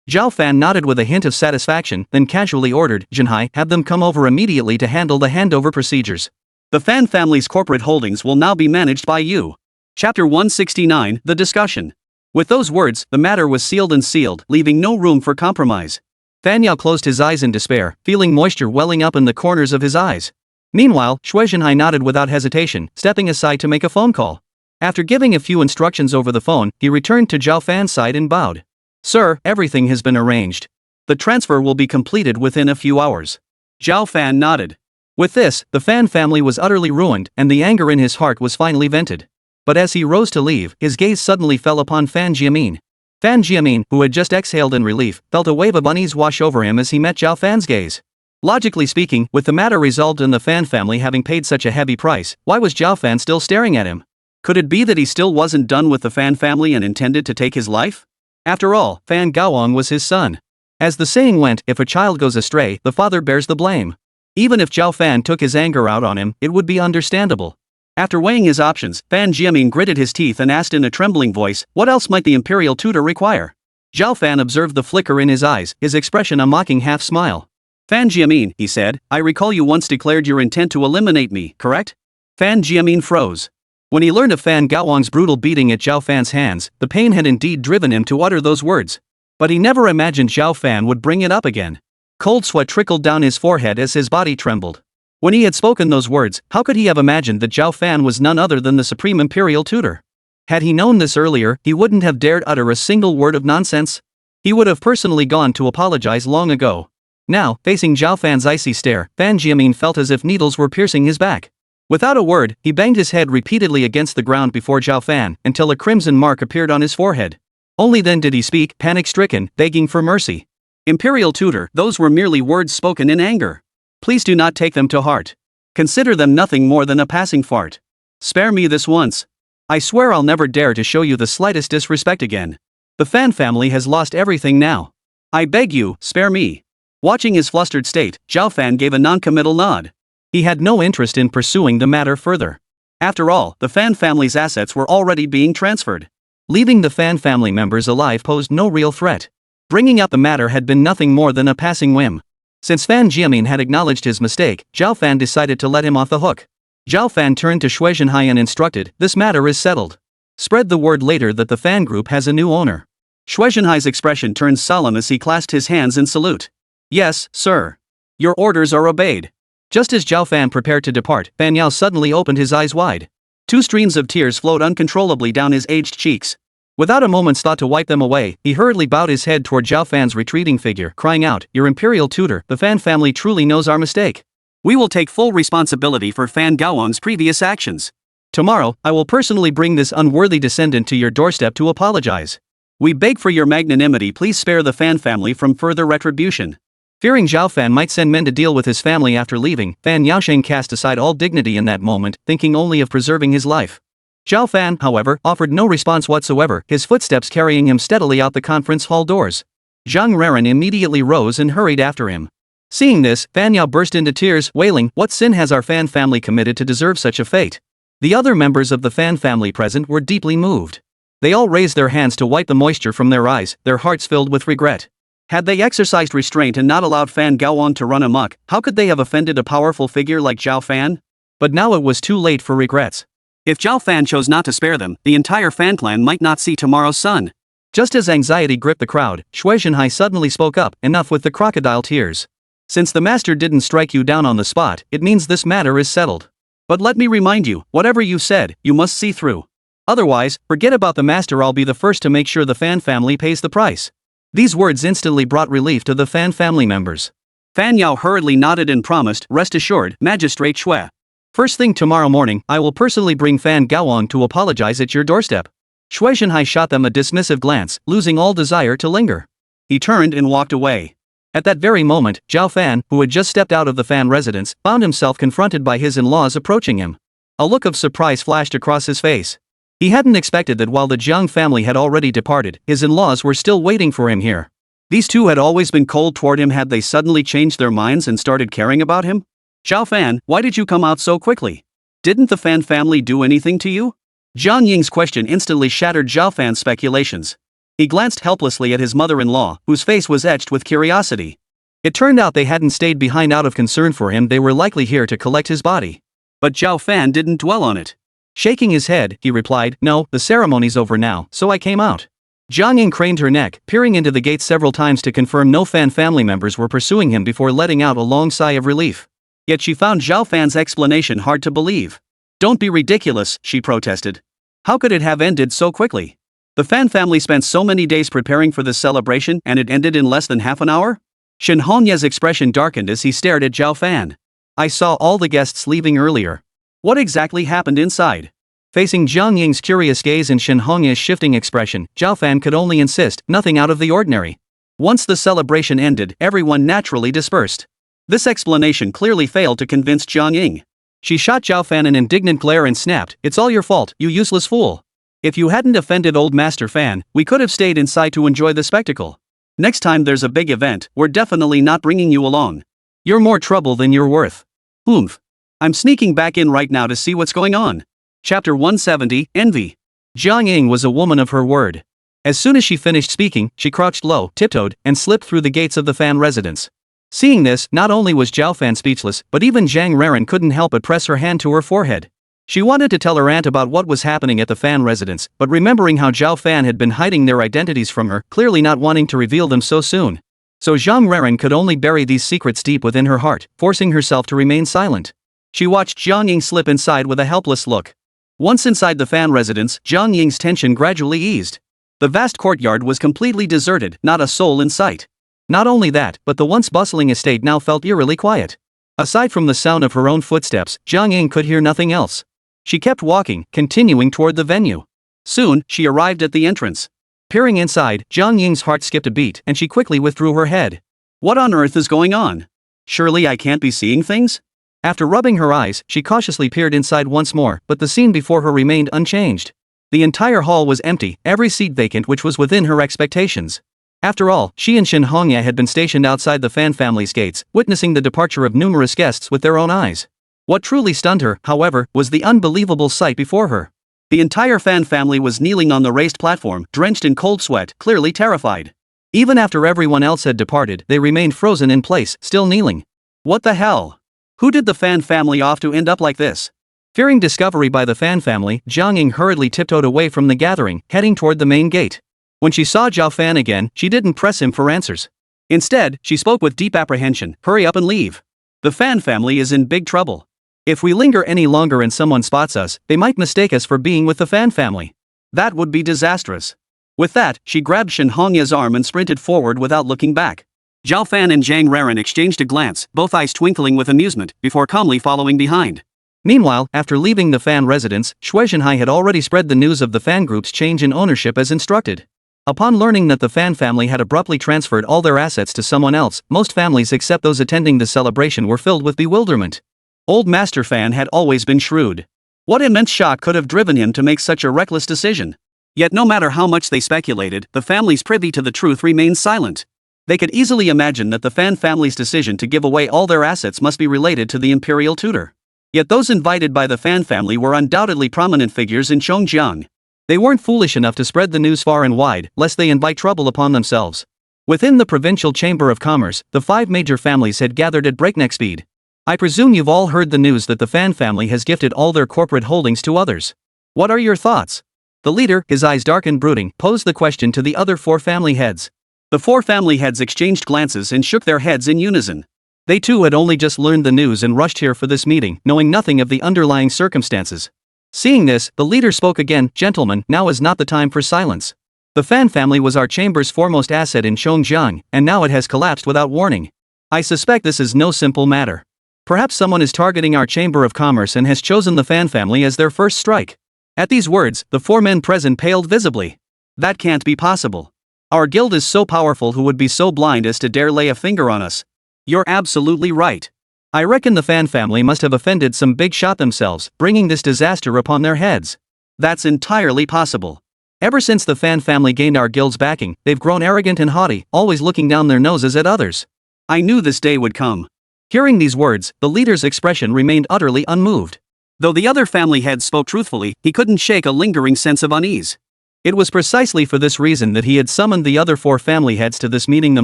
Zhao Fan nodded with a hint of satisfaction, then casually ordered, Jinhai, have them come over immediately to handle the handover procedures. The Fan family's corporate holdings will now be managed by you. Chapter 169, The Discussion. With those words, the matter was sealed and sealed, leaving no room for compromise. Fan Yao closed his eyes in despair, feeling moisture welling up in the corners of his eyes. Meanwhile, Shui Jinhai nodded without hesitation, stepping aside to make a phone call. After giving a few instructions over the phone, he returned to Zhao Fan's side and bowed. Sir, everything has been arranged. The transfer will be completed within a few hours. Zhao Fan nodded. With this, the Fan family was utterly ruined, and the anger in his heart was finally vented. But as he rose to leave, his gaze suddenly fell upon Fan Jiamin. Fan Jiamin, who had just exhaled in relief, felt a wave of unease wash over him as he met Zhao Fan's gaze. Logically speaking, with the matter resolved and the Fan family having paid such a heavy price, why was Zhao Fan still staring at him? Could it be that he still wasn't done with the Fan family and intended to take his life? After all, Fan Gaoang was his son. As the saying went, if a child goes astray, the father bears the blame. Even if Zhao Fan took his anger out on him, it would be understandable. After weighing his options, Fan Jiamin gritted his teeth and asked in a trembling voice, what else might the imperial tutor require? Zhao Fan observed the flicker in his eyes, his expression a mocking half-smile. Fan Jiamin, he said, I recall you once declared your intent to eliminate me, correct? Fan Jiamin froze. When he learned of Fan Gaoang's brutal beating at Zhao Fan's hands, the pain had indeed driven him to utter those words. But he never imagined Zhao Fan would bring it up again. Cold sweat trickled down his forehead as his body trembled. When he had spoken those words, how could he have imagined that Zhao Fan was none other than the supreme imperial tutor? Had he known this earlier, he wouldn't have dared utter a single word of nonsense. He would have personally gone to apologize long ago. Now, facing Zhao Fan's icy stare, Fan Jiamin felt as if needles were piercing his back. Without a word, he banged his head repeatedly against the ground before Zhao Fan until a crimson mark appeared on his forehead. Only then did he speak, panic-stricken, begging for mercy. Imperial tutor, those were merely words spoken in anger. Please do not take them to heart. Consider them nothing more than a passing fart. Spare me this once. I swear I'll never dare to show you the slightest disrespect again. The Fan family has lost everything now. I beg you, spare me. Watching his flustered state, Zhao Fan gave a non-committal nod. He had no interest in pursuing the matter further. After all, the Fan family's assets were already being transferred. Leaving the Fan family members alive posed no real threat. Bringing up the matter had been nothing more than a passing whim. Since Fan Jiamin had acknowledged his mistake, Zhao Fan decided to let him off the hook. Zhao Fan turned to Shui Zhenhai and instructed, "This matter is settled. Spread the word later that the fan group has a new owner." Shui Zhenhai's expression turned solemn as he clasped his hands in salute. "Yes, sir. Your orders are obeyed." Just as Zhao Fan prepared to depart, Fan Yao suddenly opened his eyes wide. 2 streams of tears flowed uncontrollably down his aged cheeks. Without a moment's thought to wipe them away, he hurriedly bowed his head toward Zhao Fan's retreating figure, crying out, "Your imperial tutor, the Fan family truly knows our mistake. We will take full responsibility for Fan Gaoang's previous actions. Tomorrow, I will personally bring this unworthy descendant to your doorstep to apologize. We beg for your magnanimity, please spare the Fan family from further retribution." Fearing Zhao Fan might send men to deal with his family after leaving, Fan Yaosheng cast aside all dignity in that moment, thinking only of preserving his life. Zhao Fan, however, offered no response whatsoever, his footsteps carrying him steadily out the conference hall doors. Zhang Raren immediately rose and hurried after him. Seeing this, Fan Yao burst into tears, wailing, "What sin has our Fan family committed to deserve such a fate?" The other members of the Fan family present were deeply moved. They all raised their hands to wipe the moisture from their eyes, their hearts filled with regret. Had they exercised restraint and not allowed Fan Gaoang to run amok, how could they have offended a powerful figure like Zhao Fan? But now it was too late for regrets. If Zhao Fan chose not to spare them, the entire Fan clan might not see tomorrow's sun. Just as anxiety gripped the crowd, Shui Zhenhai suddenly spoke up, "Enough with the crocodile tears. Since the master didn't strike you down on the spot, it means this matter is settled. But let me remind you, whatever you said, you must see through. Otherwise, forget about the master. I'll be the first to make sure the Fan family pays the price." These words instantly brought relief to the Fan family members. Fan Yao hurriedly nodded and promised, "Rest assured, Magistrate Shui. First thing tomorrow morning, I will personally bring Fan Gaoang to apologize at your doorstep." Shui Zhenhai shot them a dismissive glance, losing all desire to linger. He turned and walked away. At that very moment, Zhao Fan, who had just stepped out of the Fan residence, found himself confronted by his in-laws approaching him. A look of surprise flashed across his face. He hadn't expected that while the Jiang family had already departed, his in-laws were still waiting for him here. These two had always been cold toward him. Had they suddenly changed their minds and started caring about him? "Zhao Fan, why did you come out so quickly? Didn't the Fan family do anything to you?" Jiang Ying's question instantly shattered Zhao Fan's speculations. He glanced helplessly at his mother-in-law, whose face was etched with curiosity. It turned out they hadn't stayed behind out of concern for him. They were likely here to collect his body. But Zhao Fan didn't dwell on it. Shaking his head, he replied, "No, the ceremony's over now, so I came out." Jiang Ying craned her neck, peering into the gate several times to confirm no Fan family members were pursuing him before letting out a long sigh of relief. Yet she found Zhao Fan's explanation hard to believe. "Don't be ridiculous," she protested. "How could it have ended so quickly? The Fan family spent so many days preparing for this celebration and it ended in less than half an hour?" Shen Hongye's expression darkened as he stared at Zhao Fan. "I saw all the guests leaving earlier. What exactly happened inside?" Facing Jiang Ying's curious gaze and Shen Hongye's shifting expression, Zhao Fan could only insist, "Nothing out of the ordinary." Once the celebration ended, everyone naturally dispersed. This explanation clearly failed to convince Jiang Ying. She shot Zhao Fan an indignant glare and snapped, "It's all your fault, you useless fool. If you hadn't offended old Master Fan, we could have stayed inside to enjoy the spectacle. Next time there's a big event, we're definitely not bringing you along. You're more trouble than you're worth. Oomph. I'm sneaking back in right now to see what's going on." Chapter 170, Envy. Jiang Ying was a woman of her word. As soon as she finished speaking, she crouched low, tiptoed, and slipped through the gates of the Fan residence. Seeing this, not only was Zhao Fan speechless, but even Zhang Raren couldn't help but press her hand to her forehead. She wanted to tell her aunt about what was happening at the Fan residence, but remembering how Zhao Fan had been hiding their identities from her, clearly not wanting to reveal them so soon. So Zhang Raren could only bury these secrets deep within her heart, forcing herself to remain silent. She watched Jiang Ying slip inside with a helpless look. Once inside the Fan residence, Jiang Ying's tension gradually eased. The vast courtyard was completely deserted, not a soul in sight. Not only that, but the once bustling estate now felt eerily quiet. Aside from the sound of her own footsteps, Jiang Ying could hear nothing else. She kept walking, continuing toward the venue. Soon, she arrived at the entrance. Peering inside, Jiang Ying's heart skipped a beat and she quickly withdrew her head. What on earth is going on? Surely I can't be seeing things? After rubbing her eyes, she cautiously peered inside once more, but the scene before her remained unchanged. The entire hall was empty, every seat vacant, which was within her expectations. After all, she and Shen Hongye had been stationed outside the Fan family's gates, witnessing the departure of numerous guests with their own eyes. What truly stunned her, however, was the unbelievable sight before her. The entire Fan family was kneeling on the raised platform, drenched in cold sweat, clearly terrified. Even after everyone else had departed, they remained frozen in place, still kneeling. What the hell? Who did the Fan family off to end up like this? Fearing discovery by the Fan family, Jiang Ying hurriedly tiptoed away from the gathering, heading toward the main gate. When she saw Zhao Fan again, she didn't press him for answers. Instead, she spoke with deep apprehension, "Hurry up and leave. The Fan family is in big trouble. If we linger any longer and someone spots us, they might mistake us for being with the Fan family. That would be disastrous." With that, she grabbed Shen Hongye's arm and sprinted forward without looking back. Zhao Fan and Zhang Raran exchanged a glance, both eyes twinkling with amusement, before calmly following behind. Meanwhile, after leaving the Fan residence, Shui Zhenhai had already spread the news of the Fan group's change in ownership as instructed. Upon learning that the Fan family had abruptly transferred all their assets to someone else, most families except those attending the celebration were filled with bewilderment. Old Master Fan had always been shrewd. What immense shock could have driven him to make such a reckless decision? Yet no matter how much they speculated, the families privy to the truth remained silent. They could easily imagine that the Fan family's decision to give away all their assets must be related to the imperial tutor. Yet those invited by the Fan family were undoubtedly prominent figures in Chongjiang. They weren't foolish enough to spread the news far and wide, lest they invite trouble upon themselves. Within the Provincial Chamber of Commerce, the 5 major families had gathered at breakneck speed. I presume you've all heard the news that the Fan family has gifted all their corporate holdings to others. What are your thoughts? The leader, his eyes dark and brooding, posed the question to the other 4 family heads. The 4 family heads exchanged glances and shook their heads in unison. They too had only just learned the news and rushed here for this meeting, knowing nothing of the underlying circumstances. Seeing this, the leader spoke again, "Gentlemen, now is not the time for silence. The Fan family was our chamber's foremost asset in Chongjiang, and now it has collapsed without warning. I suspect this is no simple matter. Perhaps someone is targeting our Chamber of Commerce and has chosen the Fan family as their first strike." At these words, the 4 men present paled visibly. That can't be possible. Our guild is so powerful, who would be so blind as to dare lay a finger on us? You're absolutely right. I reckon the Fan family must have offended some big shot themselves, bringing this disaster upon their heads. That's entirely possible. Ever since the Fan family gained our guild's backing, they've grown arrogant and haughty, always looking down their noses at others. I knew this day would come. Hearing these words, the leader's expression remained utterly unmoved. Though the other family heads spoke truthfully, he couldn't shake a lingering sense of unease. It was precisely for this reason that he had summoned the other 4 family heads to this meeting the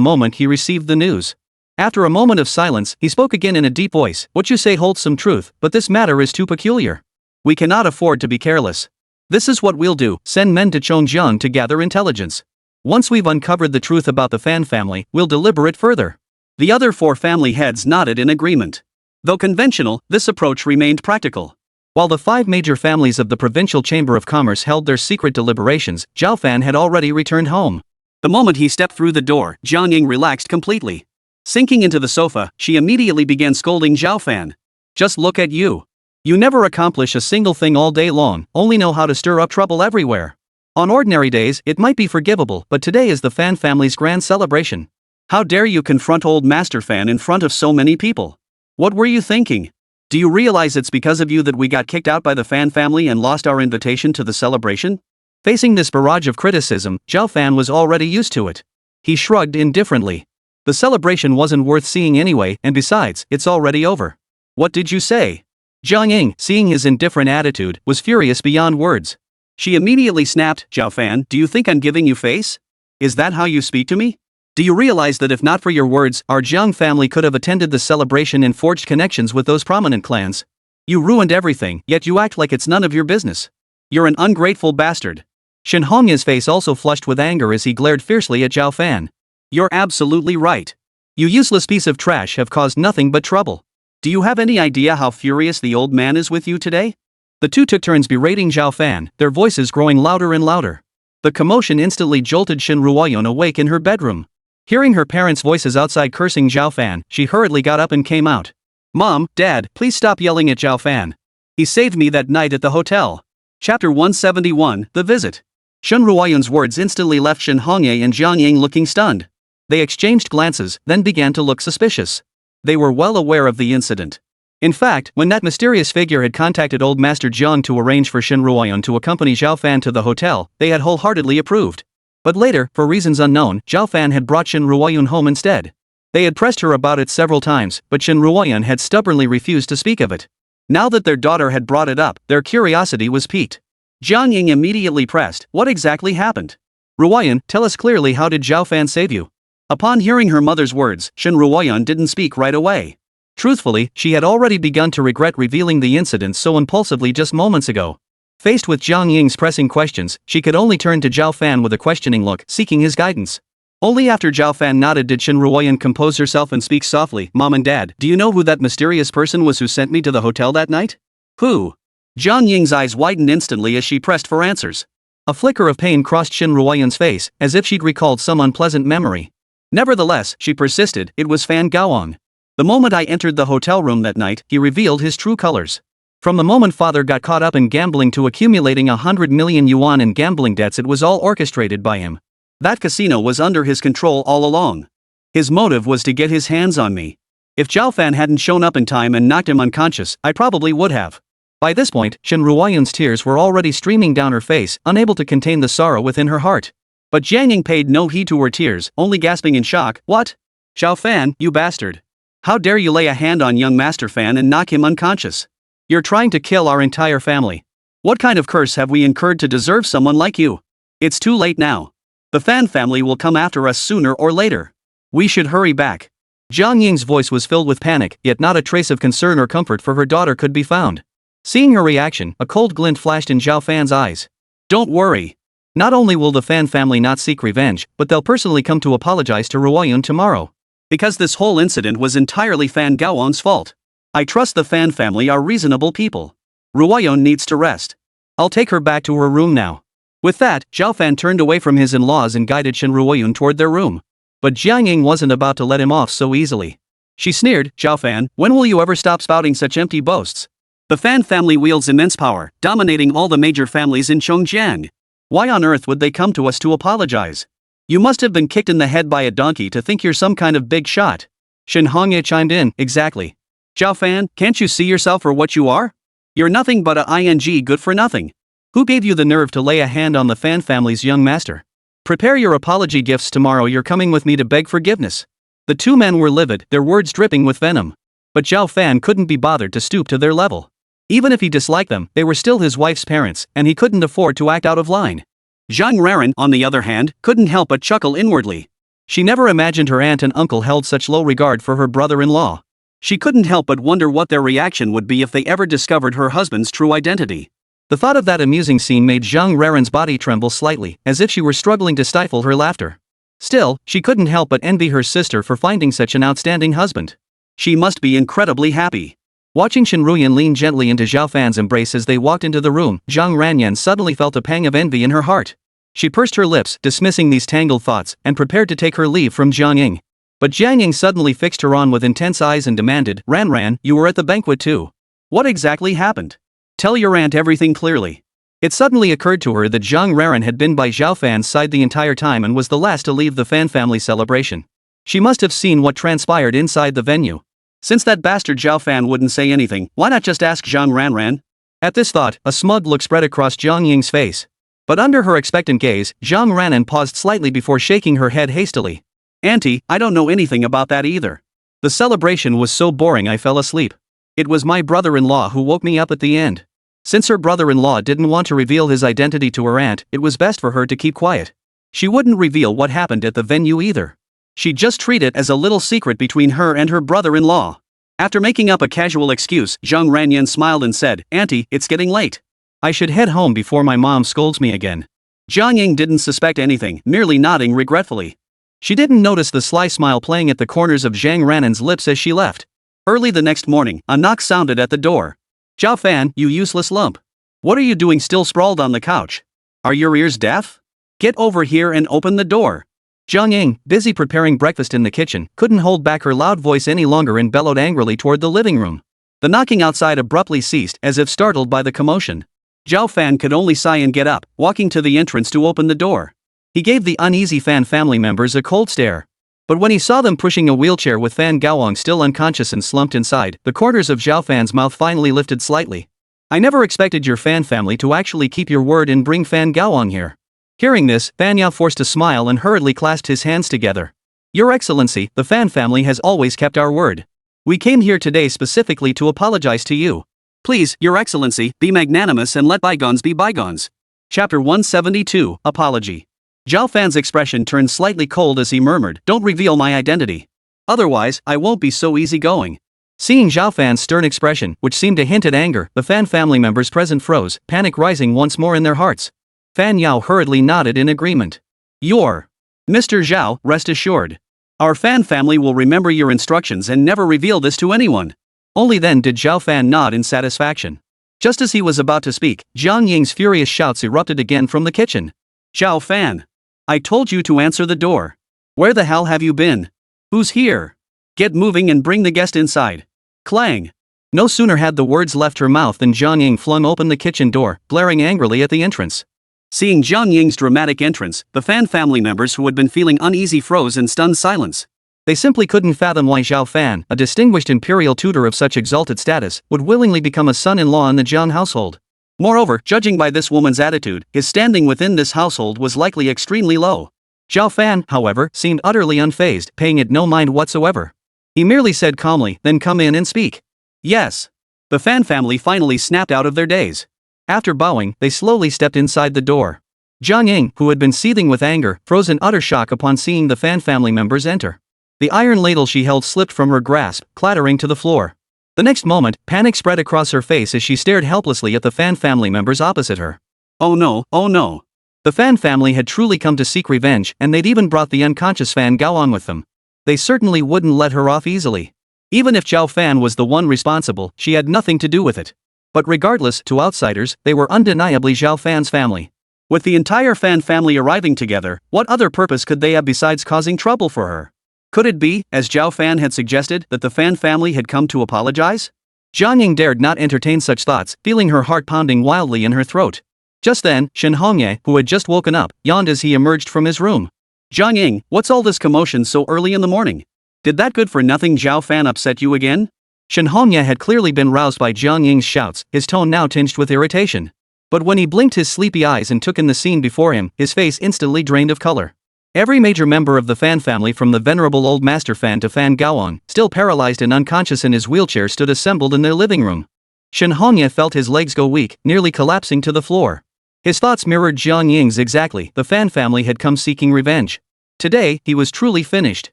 moment he received the news. After a moment of silence, he spoke again in a deep voice. "What you say holds some truth, but this matter is too peculiar. We cannot afford to be careless. This is what we'll do: send men to Chongjiang to gather intelligence. Once we've uncovered the truth about the Fan family, we'll deliberate further." The other 4 family heads nodded in agreement. Though conventional, this approach remained practical. While the 5 major families of the Provincial Chamber of Commerce held their secret deliberations, Zhao Fan had already returned home. The moment he stepped through the door, Jiang Ying relaxed completely. Sinking into the sofa, she immediately began scolding Zhao Fan. "Just look at you. You never accomplish a single thing all day long, only know how to stir up trouble everywhere. On ordinary days, it might be forgivable, but today is the Fan family's grand celebration. How dare you confront old Master Fan in front of so many people? What were you thinking? Do you realize it's because of you that we got kicked out by the Fan family and lost our invitation to the celebration?" Facing this barrage of criticism, Zhao Fan was already used to it. He shrugged indifferently. The celebration wasn't worth seeing anyway, and besides, it's already over. "What did you say?" Jiang Ying, seeing his indifferent attitude, was furious beyond words. She immediately snapped, "Zhao Fan, do you think I'm giving you face? Is that how you speak to me? Do you realize that if not for your words, our Jiang family could have attended the celebration and forged connections with those prominent clans? You ruined everything, yet you act like it's none of your business. You're an ungrateful bastard." Shen Hongye's face also flushed with anger as he glared fiercely at Zhao Fan. "You're absolutely right. You useless piece of trash have caused nothing but trouble. Do you have any idea how furious the old man is with you today?" The 2 took turns berating Zhao Fan, their voices growing louder and louder. The commotion instantly jolted Shen Ruoyun awake in her bedroom. Hearing her parents' voices outside cursing Zhao Fan, she hurriedly got up and came out. Mom, Dad, please stop yelling at Zhao Fan. He saved me that night at the hotel. Chapter 171, The Visit. Shen Ruoyun's words instantly left Shen Hongye and Jiang Ying looking stunned. They exchanged glances, then began to look suspicious. They were well aware of the incident. In fact, when that mysterious figure had contacted old Master Jiang to arrange for Shen Ruoyun to accompany Zhao Fan to the hotel, they had wholeheartedly approved. But later, for reasons unknown, Zhao Fan had brought Shen Ruoyun home instead. They had pressed her about it several times, but Shen Ruoyun had stubbornly refused to speak of it. Now that their daughter had brought it up, their curiosity was piqued. Jiang Ying immediately pressed, "What exactly happened? Ruoyun, tell us clearly, how did Zhao Fan save you?" Upon hearing her mother's words, Shen Ruoyun didn't speak right away. Truthfully, she had already begun to regret revealing the incident so impulsively just moments ago. Faced with Jiang Ying's pressing questions, she could only turn to Zhao Fan with a questioning look, seeking his guidance. Only after Zhao Fan nodded did Shen Ruoyun compose herself and speak softly, "Mom and Dad, do you know who that mysterious person was who sent me to the hotel that night?" "Who?" Jiang Ying's eyes widened instantly as she pressed for answers. A flicker of pain crossed Shen Ruoyun's face, as if she'd recalled some unpleasant memory. Nevertheless, she persisted, "It was Fan Gaoang. The moment I entered the hotel room that night, he revealed his true colors. From the moment father got caught up in gambling to accumulating 100 million yuan in gambling debts, it was all orchestrated by him. That casino was under his control all along. His motive was to get his hands on me. If Zhao Fan hadn't shown up in time and knocked him unconscious, I probably would have." By this point, Shen Ruoyun's tears were already streaming down her face, unable to contain the sorrow within her heart. But Jiang Ying paid no heed to her tears, only gasping in shock, "What? Zhao Fan, you bastard. How dare you lay a hand on young Master Fan and knock him unconscious? You're trying to kill our entire family. What kind of curse have we incurred to deserve someone like you? It's too late now. The Fan family will come after us sooner or later. We should hurry back." Jiang Ying's voice was filled with panic, yet not a trace of concern or comfort for her daughter could be found. Seeing her reaction, a cold glint flashed in Zhao Fan's eyes. "Don't worry. Not only will the Fan family not seek revenge, but they'll personally come to apologize to Ruoyun tomorrow. Because this whole incident was entirely Fan Gaoang's fault. I trust the Fan family are reasonable people. Ruoyun needs to rest. I'll take her back to her room now." With that, Zhao Fan turned away from his in-laws and guided Shen Ruoyun toward their room. But Jiang Ying wasn't about to let him off so easily. She sneered, "Zhao Fan, when will you ever stop spouting such empty boasts? The Fan family wields immense power, dominating all the major families in Chongjiang. Why on earth would they come to us to apologize? You must have been kicked in the head by a donkey to think you're some kind of big shot." Shen Hongye chimed in, "Exactly. Zhao Fan, can't you see yourself for what you are? You're nothing but a ing good for nothing. Who gave you the nerve to lay a hand on the Fan family's young master? Prepare your apology gifts tomorrow, you're coming with me to beg forgiveness." The two men were livid, their words dripping with venom. But Zhao Fan couldn't be bothered to stoop to their level. Even if he disliked them, they were still his wife's parents, and he couldn't afford to act out of line. Zhang Raran, on the other hand, couldn't help but chuckle inwardly. She never imagined her aunt and uncle held such low regard for her brother-in-law. She couldn't help but wonder what their reaction would be if they ever discovered her husband's true identity. The thought of that amusing scene made Zhang Raran's body tremble slightly, as if she were struggling to stifle her laughter. Still, she couldn't help but envy her sister for finding such an outstanding husband. She must be incredibly happy. Watching Shen Ruoyun lean gently into Zhao Fan's embrace as they walked into the room, Zhang Ranyan suddenly felt a pang of envy in her heart. She pursed her lips, dismissing these tangled thoughts, and prepared to take her leave from Jiang Ying. But Jiang Ying suddenly fixed her on with intense eyes and demanded, "Ran, you were at the banquet too. What exactly happened? Tell your aunt everything clearly." It suddenly occurred to her that Zhang Raran had been by Zhao Fan's side the entire time and was the last to leave the Fan family celebration. She must have seen what transpired inside the venue. Since that bastard Zhao Fan wouldn't say anything, why not just ask Zhang Ranran? At this thought, a smug look spread across Jiang Ying's face. But under her expectant gaze, Zhang Ranan paused slightly before shaking her head hastily. "Auntie, I don't know anything about that either. The celebration was so boring I fell asleep. It was my brother-in-law who woke me up at the end." Since her brother-in-law didn't want to reveal his identity to her aunt, it was best for her to keep quiet. She wouldn't reveal what happened at the venue either. She'd just treat it as a little secret between her and her brother-in-law. After making up a casual excuse, Zhang Ranyan smiled and said, "Auntie, it's getting late. I should head home before my mom scolds me again." Jiang Ying didn't suspect anything, merely nodding regretfully. She didn't notice the sly smile playing at the corners of Zhang Ranan's lips as she left. Early the next morning, a knock sounded at the door. "Zhao Fan, you useless lump. What are you doing still sprawled on the couch? Are your ears deaf? Get over here and open the door." Zhang Ying, busy preparing breakfast in the kitchen, couldn't hold back her loud voice any longer and bellowed angrily toward the living room. The knocking outside abruptly ceased as if startled by the commotion. Zhao Fan could only sigh and get up, walking to the entrance to open the door. He gave the uneasy Fan family members a cold stare. But when he saw them pushing a wheelchair with Fan Gaoang still unconscious and slumped inside, the corners of Zhao Fan's mouth finally lifted slightly. I never expected your Fan family to actually keep your word and bring Fan Gaoang here. Hearing this, Fan Yao forced a smile and hurriedly clasped his hands together. Your Excellency, the Fan family has always kept our word. We came here today specifically to apologize to you. Please, Your Excellency, be magnanimous and let bygones be bygones. Chapter 172, Apology. Zhao Fan's expression turned slightly cold as he murmured, Don't reveal my identity. Otherwise, I won't be so easygoing. Seeing Zhao Fan's stern expression, which seemed to hint at anger, the Fan family members present froze, panic rising once more in their hearts. Fan Yao hurriedly nodded in agreement. You're Mr. Zhao, rest assured. Our Fan family will remember your instructions and never reveal this to anyone. Only then did Zhao Fan nod in satisfaction. Just as he was about to speak, Zhang Ying's furious shouts erupted again from the kitchen. Zhao Fan! I told you to answer the door. Where the hell have you been? Who's here? Get moving and bring the guest inside. Clang! No sooner had the words left her mouth than Zhang Ying flung open the kitchen door, blaring angrily at the entrance. Seeing Zhang Ying's dramatic entrance, the Fan family members who had been feeling uneasy froze in stunned silence. They simply couldn't fathom why Zhao Fan, a distinguished imperial tutor of such exalted status, would willingly become a son-in-law in the Jiang household. Moreover, judging by this woman's attitude, his standing within this household was likely extremely low. Zhao Fan, however, seemed utterly unfazed, paying it no mind whatsoever. He merely said calmly, Then come in and speak. Yes. The Fan family finally snapped out of their daze. After bowing, they slowly stepped inside the door. Zhang Ying, who had been seething with anger, froze in utter shock upon seeing the Fan family members enter. The iron ladle she held slipped from her grasp, clattering to the floor. The next moment, panic spread across her face as she stared helplessly at the Fan family members opposite her. Oh no, oh no. The Fan family had truly come to seek revenge, and they'd even brought the unconscious Fan Gaoang with them. They certainly wouldn't let her off easily. Even if Zhao Fan was the one responsible, she had nothing to do with it. But regardless, to outsiders, they were undeniably Zhao Fan's family. With the entire Fan family arriving together, what other purpose could they have besides causing trouble for her? Could it be, as Zhao Fan had suggested, that the Fan family had come to apologize? Zhang Ying dared not entertain such thoughts, feeling her heart pounding wildly in her throat. Just then, Shen Hongye, who had just woken up, yawned as he emerged from his room. Zhang Ying, what's all this commotion so early in the morning? Did that good-for-nothing Zhao Fan upset you again? Shen Hongye had clearly been roused by Zhang Ying's shouts, his tone now tinged with irritation. But when he blinked his sleepy eyes and took in the scene before him, his face instantly drained of color. Every major member of the Fan family, from the venerable old master Fan to Fan Gaoang, still paralyzed and unconscious in his wheelchair, stood assembled in their living room. Shen Hongye felt his legs go weak, nearly collapsing to the floor. His thoughts mirrored Zhang Ying's exactly. The Fan family had come seeking revenge. Today, he was truly finished.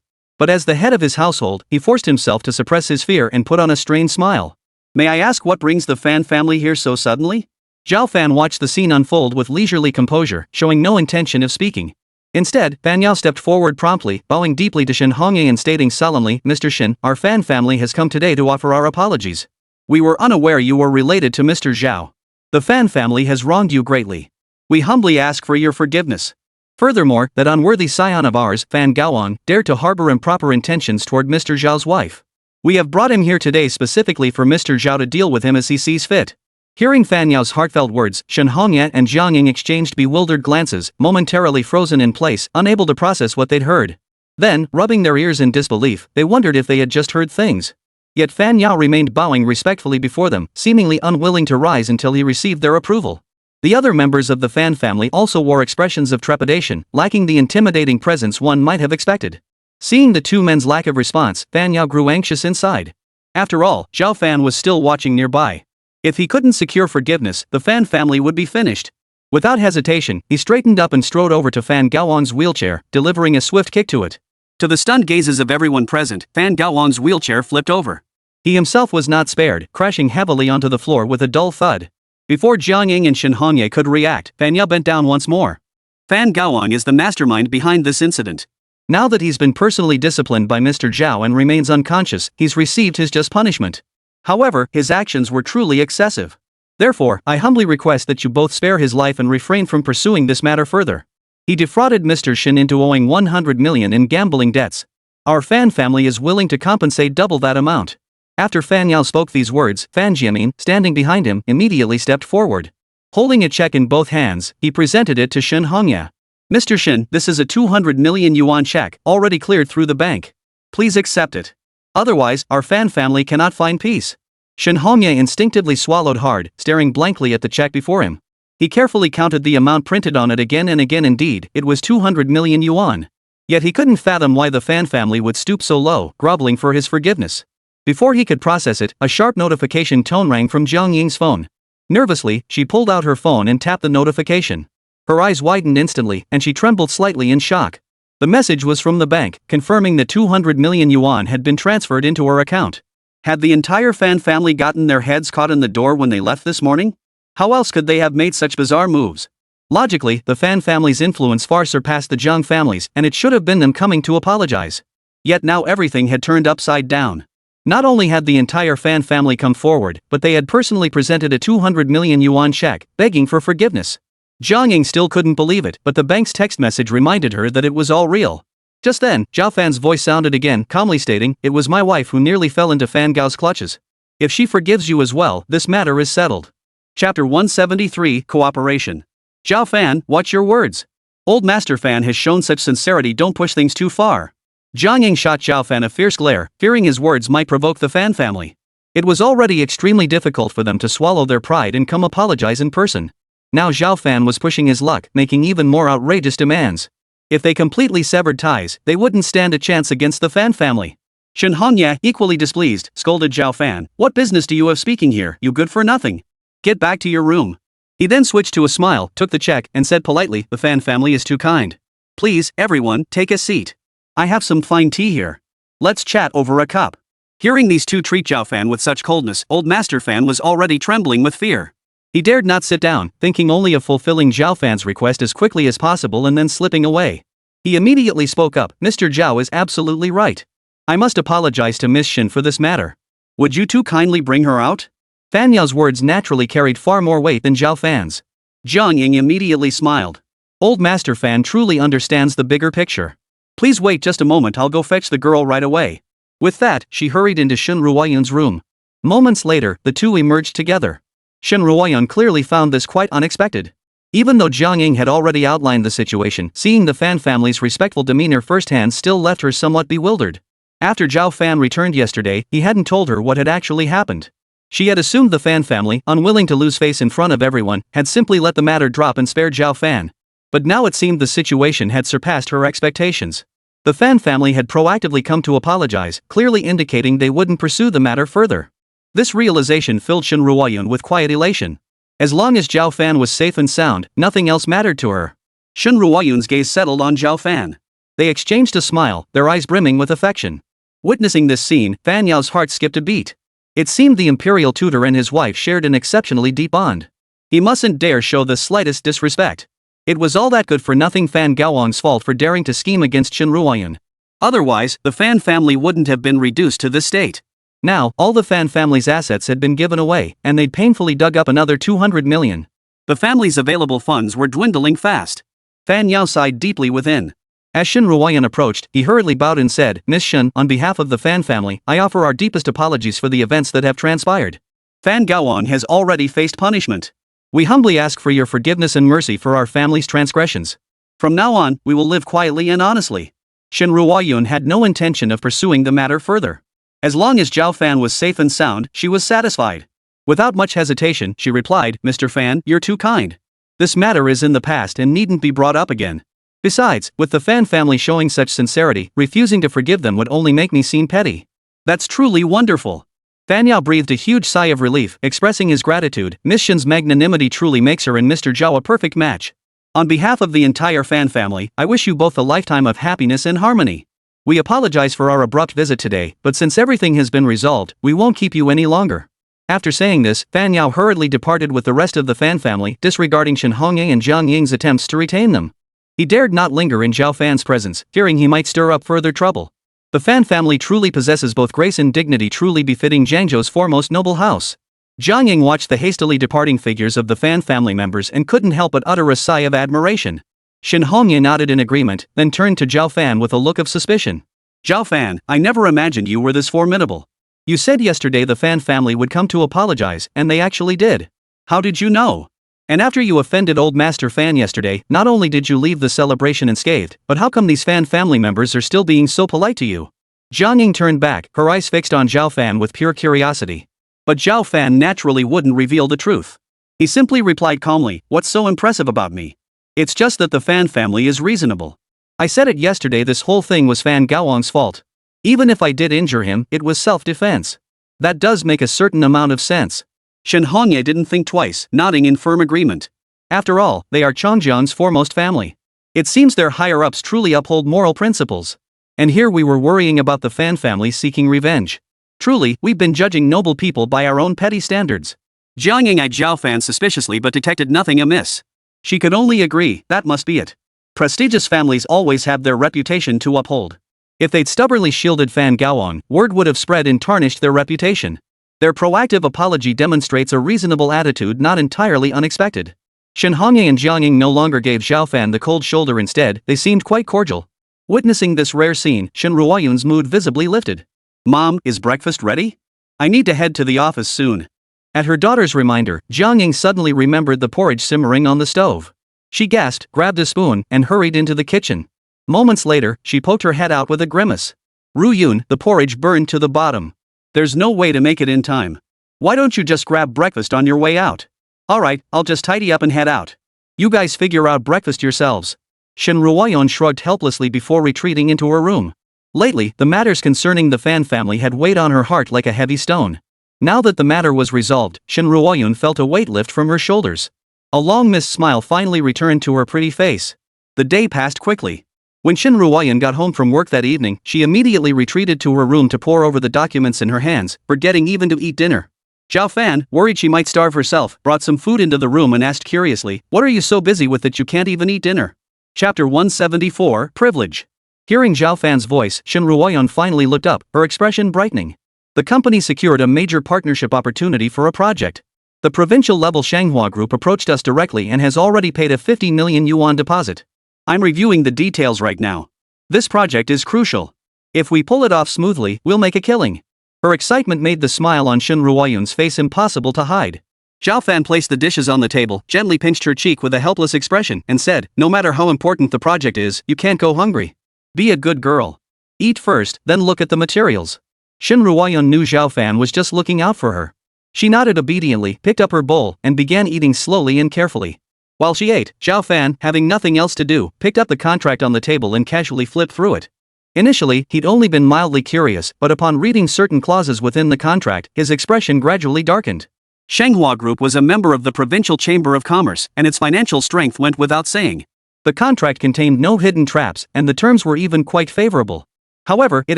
But as the head of his household, he forced himself to suppress his fear and put on a strained smile. May I ask what brings the Fan family here so suddenly? Zhao Fan watched the scene unfold with leisurely composure, showing no intention of speaking. Instead, Fan Yao stepped forward promptly, bowing deeply to Shen Hongye and stating solemnly, Mr. Shen, our Fan family has come today to offer our apologies. We were unaware you were related to Mr. Zhao. The Fan family has wronged you greatly. We humbly ask for your forgiveness. Furthermore, that unworthy scion of ours, Fan Gaoang, dared to harbor improper intentions toward Mr. Zhao's wife. We have brought him here today specifically for Mr. Zhao to deal with him as he sees fit. Hearing Fan Yao's heartfelt words, Shen Hongye and Zhang Ying exchanged bewildered glances, momentarily frozen in place, unable to process what they'd heard. Then, rubbing their ears in disbelief, they wondered if they had just heard things. Yet Fan Yao remained bowing respectfully before them, seemingly unwilling to rise until he received their approval. The other members of the Fan family also wore expressions of trepidation, lacking the intimidating presence one might have expected. Seeing the two men's lack of response, Fan Yao grew anxious inside. After all, Zhao Fan was still watching nearby. If he couldn't secure forgiveness, the Fan family would be finished. Without hesitation, he straightened up and strode over to Fan Gaoang's wheelchair, delivering a swift kick to it. To the stunned gazes of everyone present, Fan Gaoang's wheelchair flipped over. He himself was not spared, crashing heavily onto the floor with a dull thud. Before Zhang Ying and Shen Hongye could react, Fan Yao bent down once more. Fan Gaoang is the mastermind behind this incident. Now that he's been personally disciplined by Mr. Zhao and remains unconscious, he's received his just punishment. However, his actions were truly excessive. Therefore, I humbly request that you both spare his life and refrain from pursuing this matter further. He defrauded Mr. Shin into owing 100 million in gambling debts. Our Fan family is willing to compensate double that amount. After Fan Yao spoke these words, Fan Jiamin, standing behind him, immediately stepped forward. Holding a check in both hands, he presented it to Shin Hongya. Mr. Shin, this is a 200 million yuan check, already cleared through the bank. Please accept it. Otherwise, our Fan family cannot find peace. Shin Hongya instinctively swallowed hard, staring blankly at the check before him. He carefully counted the amount printed on it again and again. Indeed, it was 200 million yuan. Yet he couldn't fathom why the Fan family would stoop so low, groveling for his forgiveness. Before he could process it, a sharp notification tone rang from Jiang Ying's phone. Nervously, she pulled out her phone and tapped the notification. Her eyes widened instantly, and she trembled slightly in shock. The message was from the bank, confirming that 200 million yuan had been transferred into her account. Had the entire Fan family gotten their heads caught in the door when they left this morning? How else could they have made such bizarre moves? Logically, the Fan family's influence far surpassed the Zhang family's, and it should have been them coming to apologize. Yet now everything had turned upside down. Not only had the entire Fan family come forward, but they had personally presented a 200 million yuan check, begging for forgiveness. Jiang Ying still couldn't believe it, but the bank's text message reminded her that it was all real. Just then, Zhao Fan's voice sounded again, calmly stating, "It was my wife who nearly fell into Fan Gao's clutches. If she forgives you as well, this matter is settled." Chapter 173, Cooperation. Zhao Fan, watch your words. Old Master Fan has shown such sincerity, don't push things too far. Jiang Ying shot Zhao Fan a fierce glare, fearing his words might provoke the Fan family. It was already extremely difficult for them to swallow their pride and come apologize in person. Now Zhao Fan was pushing his luck, making even more outrageous demands. If they completely severed ties, they wouldn't stand a chance against the Fan family. Shin Hongya, equally displeased, scolded Zhao Fan, "What business do you have speaking here, you good for nothing? Get back to your room." He then switched to a smile, took the check, and said politely, "The Fan family is too kind. Please, everyone, take a seat. I have some fine tea here. Let's chat over a cup." Hearing these two treat Zhao Fan with such coldness, Old Master Fan was already trembling with fear. He dared not sit down, thinking only of fulfilling Zhao Fan's request as quickly as possible and then slipping away. He immediately spoke up, "Mr. Zhao is absolutely right. I must apologize to Miss Shin for this matter. Would you two kindly bring her out?" Fan Yao's words naturally carried far more weight than Zhao Fan's. Jiang Ying immediately smiled. Old Master Fan truly understands the bigger picture. "Please wait just a moment, I'll go fetch the girl right away." With that, she hurried into Shin Ruoyun's room. Moments later, the two emerged together. Shin Ruoyun clearly found this quite unexpected. Even though Jiang Ying had already outlined the situation, seeing the Fan family's respectful demeanor firsthand still left her somewhat bewildered. After Zhao Fan returned yesterday, he hadn't told her what had actually happened. She had assumed the Fan family, unwilling to lose face in front of everyone, had simply let the matter drop and spared Zhao Fan. But now it seemed the situation had surpassed her expectations. The Fan family had proactively come to apologize, clearly indicating they wouldn't pursue the matter further. This realization filled Shin Ruoyun with quiet elation. As long as Zhao Fan was safe and sound, nothing else mattered to her. Shin Ruoyun's gaze settled on Zhao Fan. They exchanged a smile, their eyes brimming with affection. Witnessing this scene, Fan Yao's heart skipped a beat. It seemed the imperial tutor and his wife shared an exceptionally deep bond. He mustn't dare show the slightest disrespect. It was all that good-for-nothing Fan Gaoang's fault for daring to scheme against Shin Ruoyun. Otherwise, the Fan family wouldn't have been reduced to this state. Now, all the Fan family's assets had been given away, and they'd painfully dug up another 200 million. The family's available funds were dwindling fast. Fan Yao sighed deeply within. As Shin Ruoyun approached, he hurriedly bowed and said, "Miss Shin, on behalf of the Fan family, I offer our deepest apologies for the events that have transpired. Fan Gaoang has already faced punishment. We humbly ask for your forgiveness and mercy for our family's transgressions. From now on, we will live quietly and honestly." Shin Ruoyun had no intention of pursuing the matter further. As long as Zhao Fan was safe and sound, she was satisfied. Without much hesitation, she replied, "Mr. Fan, you're too kind. This matter is in the past and needn't be brought up again. Besides, with the Fan family showing such sincerity, refusing to forgive them would only make me seem petty." "That's truly wonderful." Fan Yao breathed a huge sigh of relief, expressing his gratitude. Miss Shin's magnanimity truly makes her and Mr. Zhao a perfect match. On behalf of the entire Fan family, I wish you both a lifetime of happiness and harmony. We apologize for our abrupt visit today, but since everything has been resolved, we won't keep you any longer. After saying this, Fan Yao hurriedly departed with the rest of the Fan family, disregarding Shin Hongya and Jiang Ying's attempts to retain them. He dared not linger in Zhao Fan's presence, fearing he might stir up further trouble. The Fan family truly possesses both grace and dignity truly befitting Jiangzhou's foremost noble house. Jiang Ying watched the hastily departing figures of the Fan family members and couldn't help but utter a sigh of admiration. Shin Hongye nodded in agreement, then turned to Zhao Fan with a look of suspicion. Zhao Fan, I never imagined you were this formidable. You said yesterday the Fan family would come to apologize, and they actually did. How did you know? And after you offended old Master Fan yesterday, not only did you leave the celebration unscathed, but how come these Fan family members are still being so polite to you? Jiang Ying turned back, her eyes fixed on Zhao Fan with pure curiosity. But Zhao Fan naturally wouldn't reveal the truth. He simply replied calmly, what's so impressive about me? It's just that the Fan family is reasonable. I said it yesterday, this whole thing was Fan Gaoang's fault. Even if I did injure him, it was self-defense. That does make a certain amount of sense. Shen Hongye didn't think twice, nodding in firm agreement. After all, they are Chongjiang's foremost family. It seems their higher-ups truly uphold moral principles. And here we were worrying about the Fan family seeking revenge. Truly, we've been judging noble people by our own petty standards. Jiang Ying eyed Zhao Fan suspiciously but detected nothing amiss. She could only agree, that must be it. Prestigious families always have their reputation to uphold. If they'd stubbornly shielded Fan Gaoang, word would have spread and tarnished their reputation. Their proactive apology demonstrates a reasonable attitude not entirely unexpected. Shen Hongye and Jiang Ying no longer gave Zhao Fan the cold shoulder, instead, they seemed quite cordial. Witnessing this rare scene, Shen Ruoyun's mood visibly lifted. Mom, is breakfast ready? I need to head to the office soon. At her daughter's reminder, Jiang Ying suddenly remembered the porridge simmering on the stove. She gasped, grabbed a spoon, and hurried into the kitchen. Moments later, she poked her head out with a grimace. Ruyun, the porridge burned to the bottom. There's no way to make it in time. Why don't you just grab breakfast on your way out? Alright, I'll just tidy up and head out. You guys figure out breakfast yourselves. Shen Ruoyun shrugged helplessly before retreating into her room. Lately, the matters concerning the Fan family had weighed on her heart like a heavy stone. Now that the matter was resolved, Shen Ruoyun felt a weight lift from her shoulders. A long-missed smile finally returned to her pretty face. The day passed quickly. When Shen Ruoyun got home from work that evening, she immediately retreated to her room to pore over the documents in her hands, forgetting even to eat dinner. Zhao Fan, worried she might starve herself, brought some food into the room and asked curiously, "What are you so busy with that you can't even eat dinner?" Chapter 174, Privilege. Hearing Zhao Fan's voice, Shen Ruoyun finally looked up, her expression brightening. The company secured a major partnership opportunity for a project. The provincial-level Shanghua Group approached us directly and has already paid a 50 million yuan deposit. I'm reviewing the details right now. This project is crucial. If we pull it off smoothly, we'll make a killing. Her excitement made the smile on Shen Ruoyun's face impossible to hide. Zhao Fan placed the dishes on the table, gently pinched her cheek with a helpless expression, and said, "No matter how important the project is, you can't go hungry. Be a good girl. Eat first, then look at the materials." Shen Ruoyun knew Zhao Fan was just looking out for her. She nodded obediently, picked up her bowl, and began eating slowly and carefully. While she ate, Zhao Fan, having nothing else to do, picked up the contract on the table and casually flipped through it. Initially, he'd only been mildly curious, but upon reading certain clauses within the contract, his expression gradually darkened. Shanghua Group was a member of the Provincial Chamber of Commerce, and its financial strength went without saying. The contract contained no hidden traps, and the terms were even quite favorable. However, it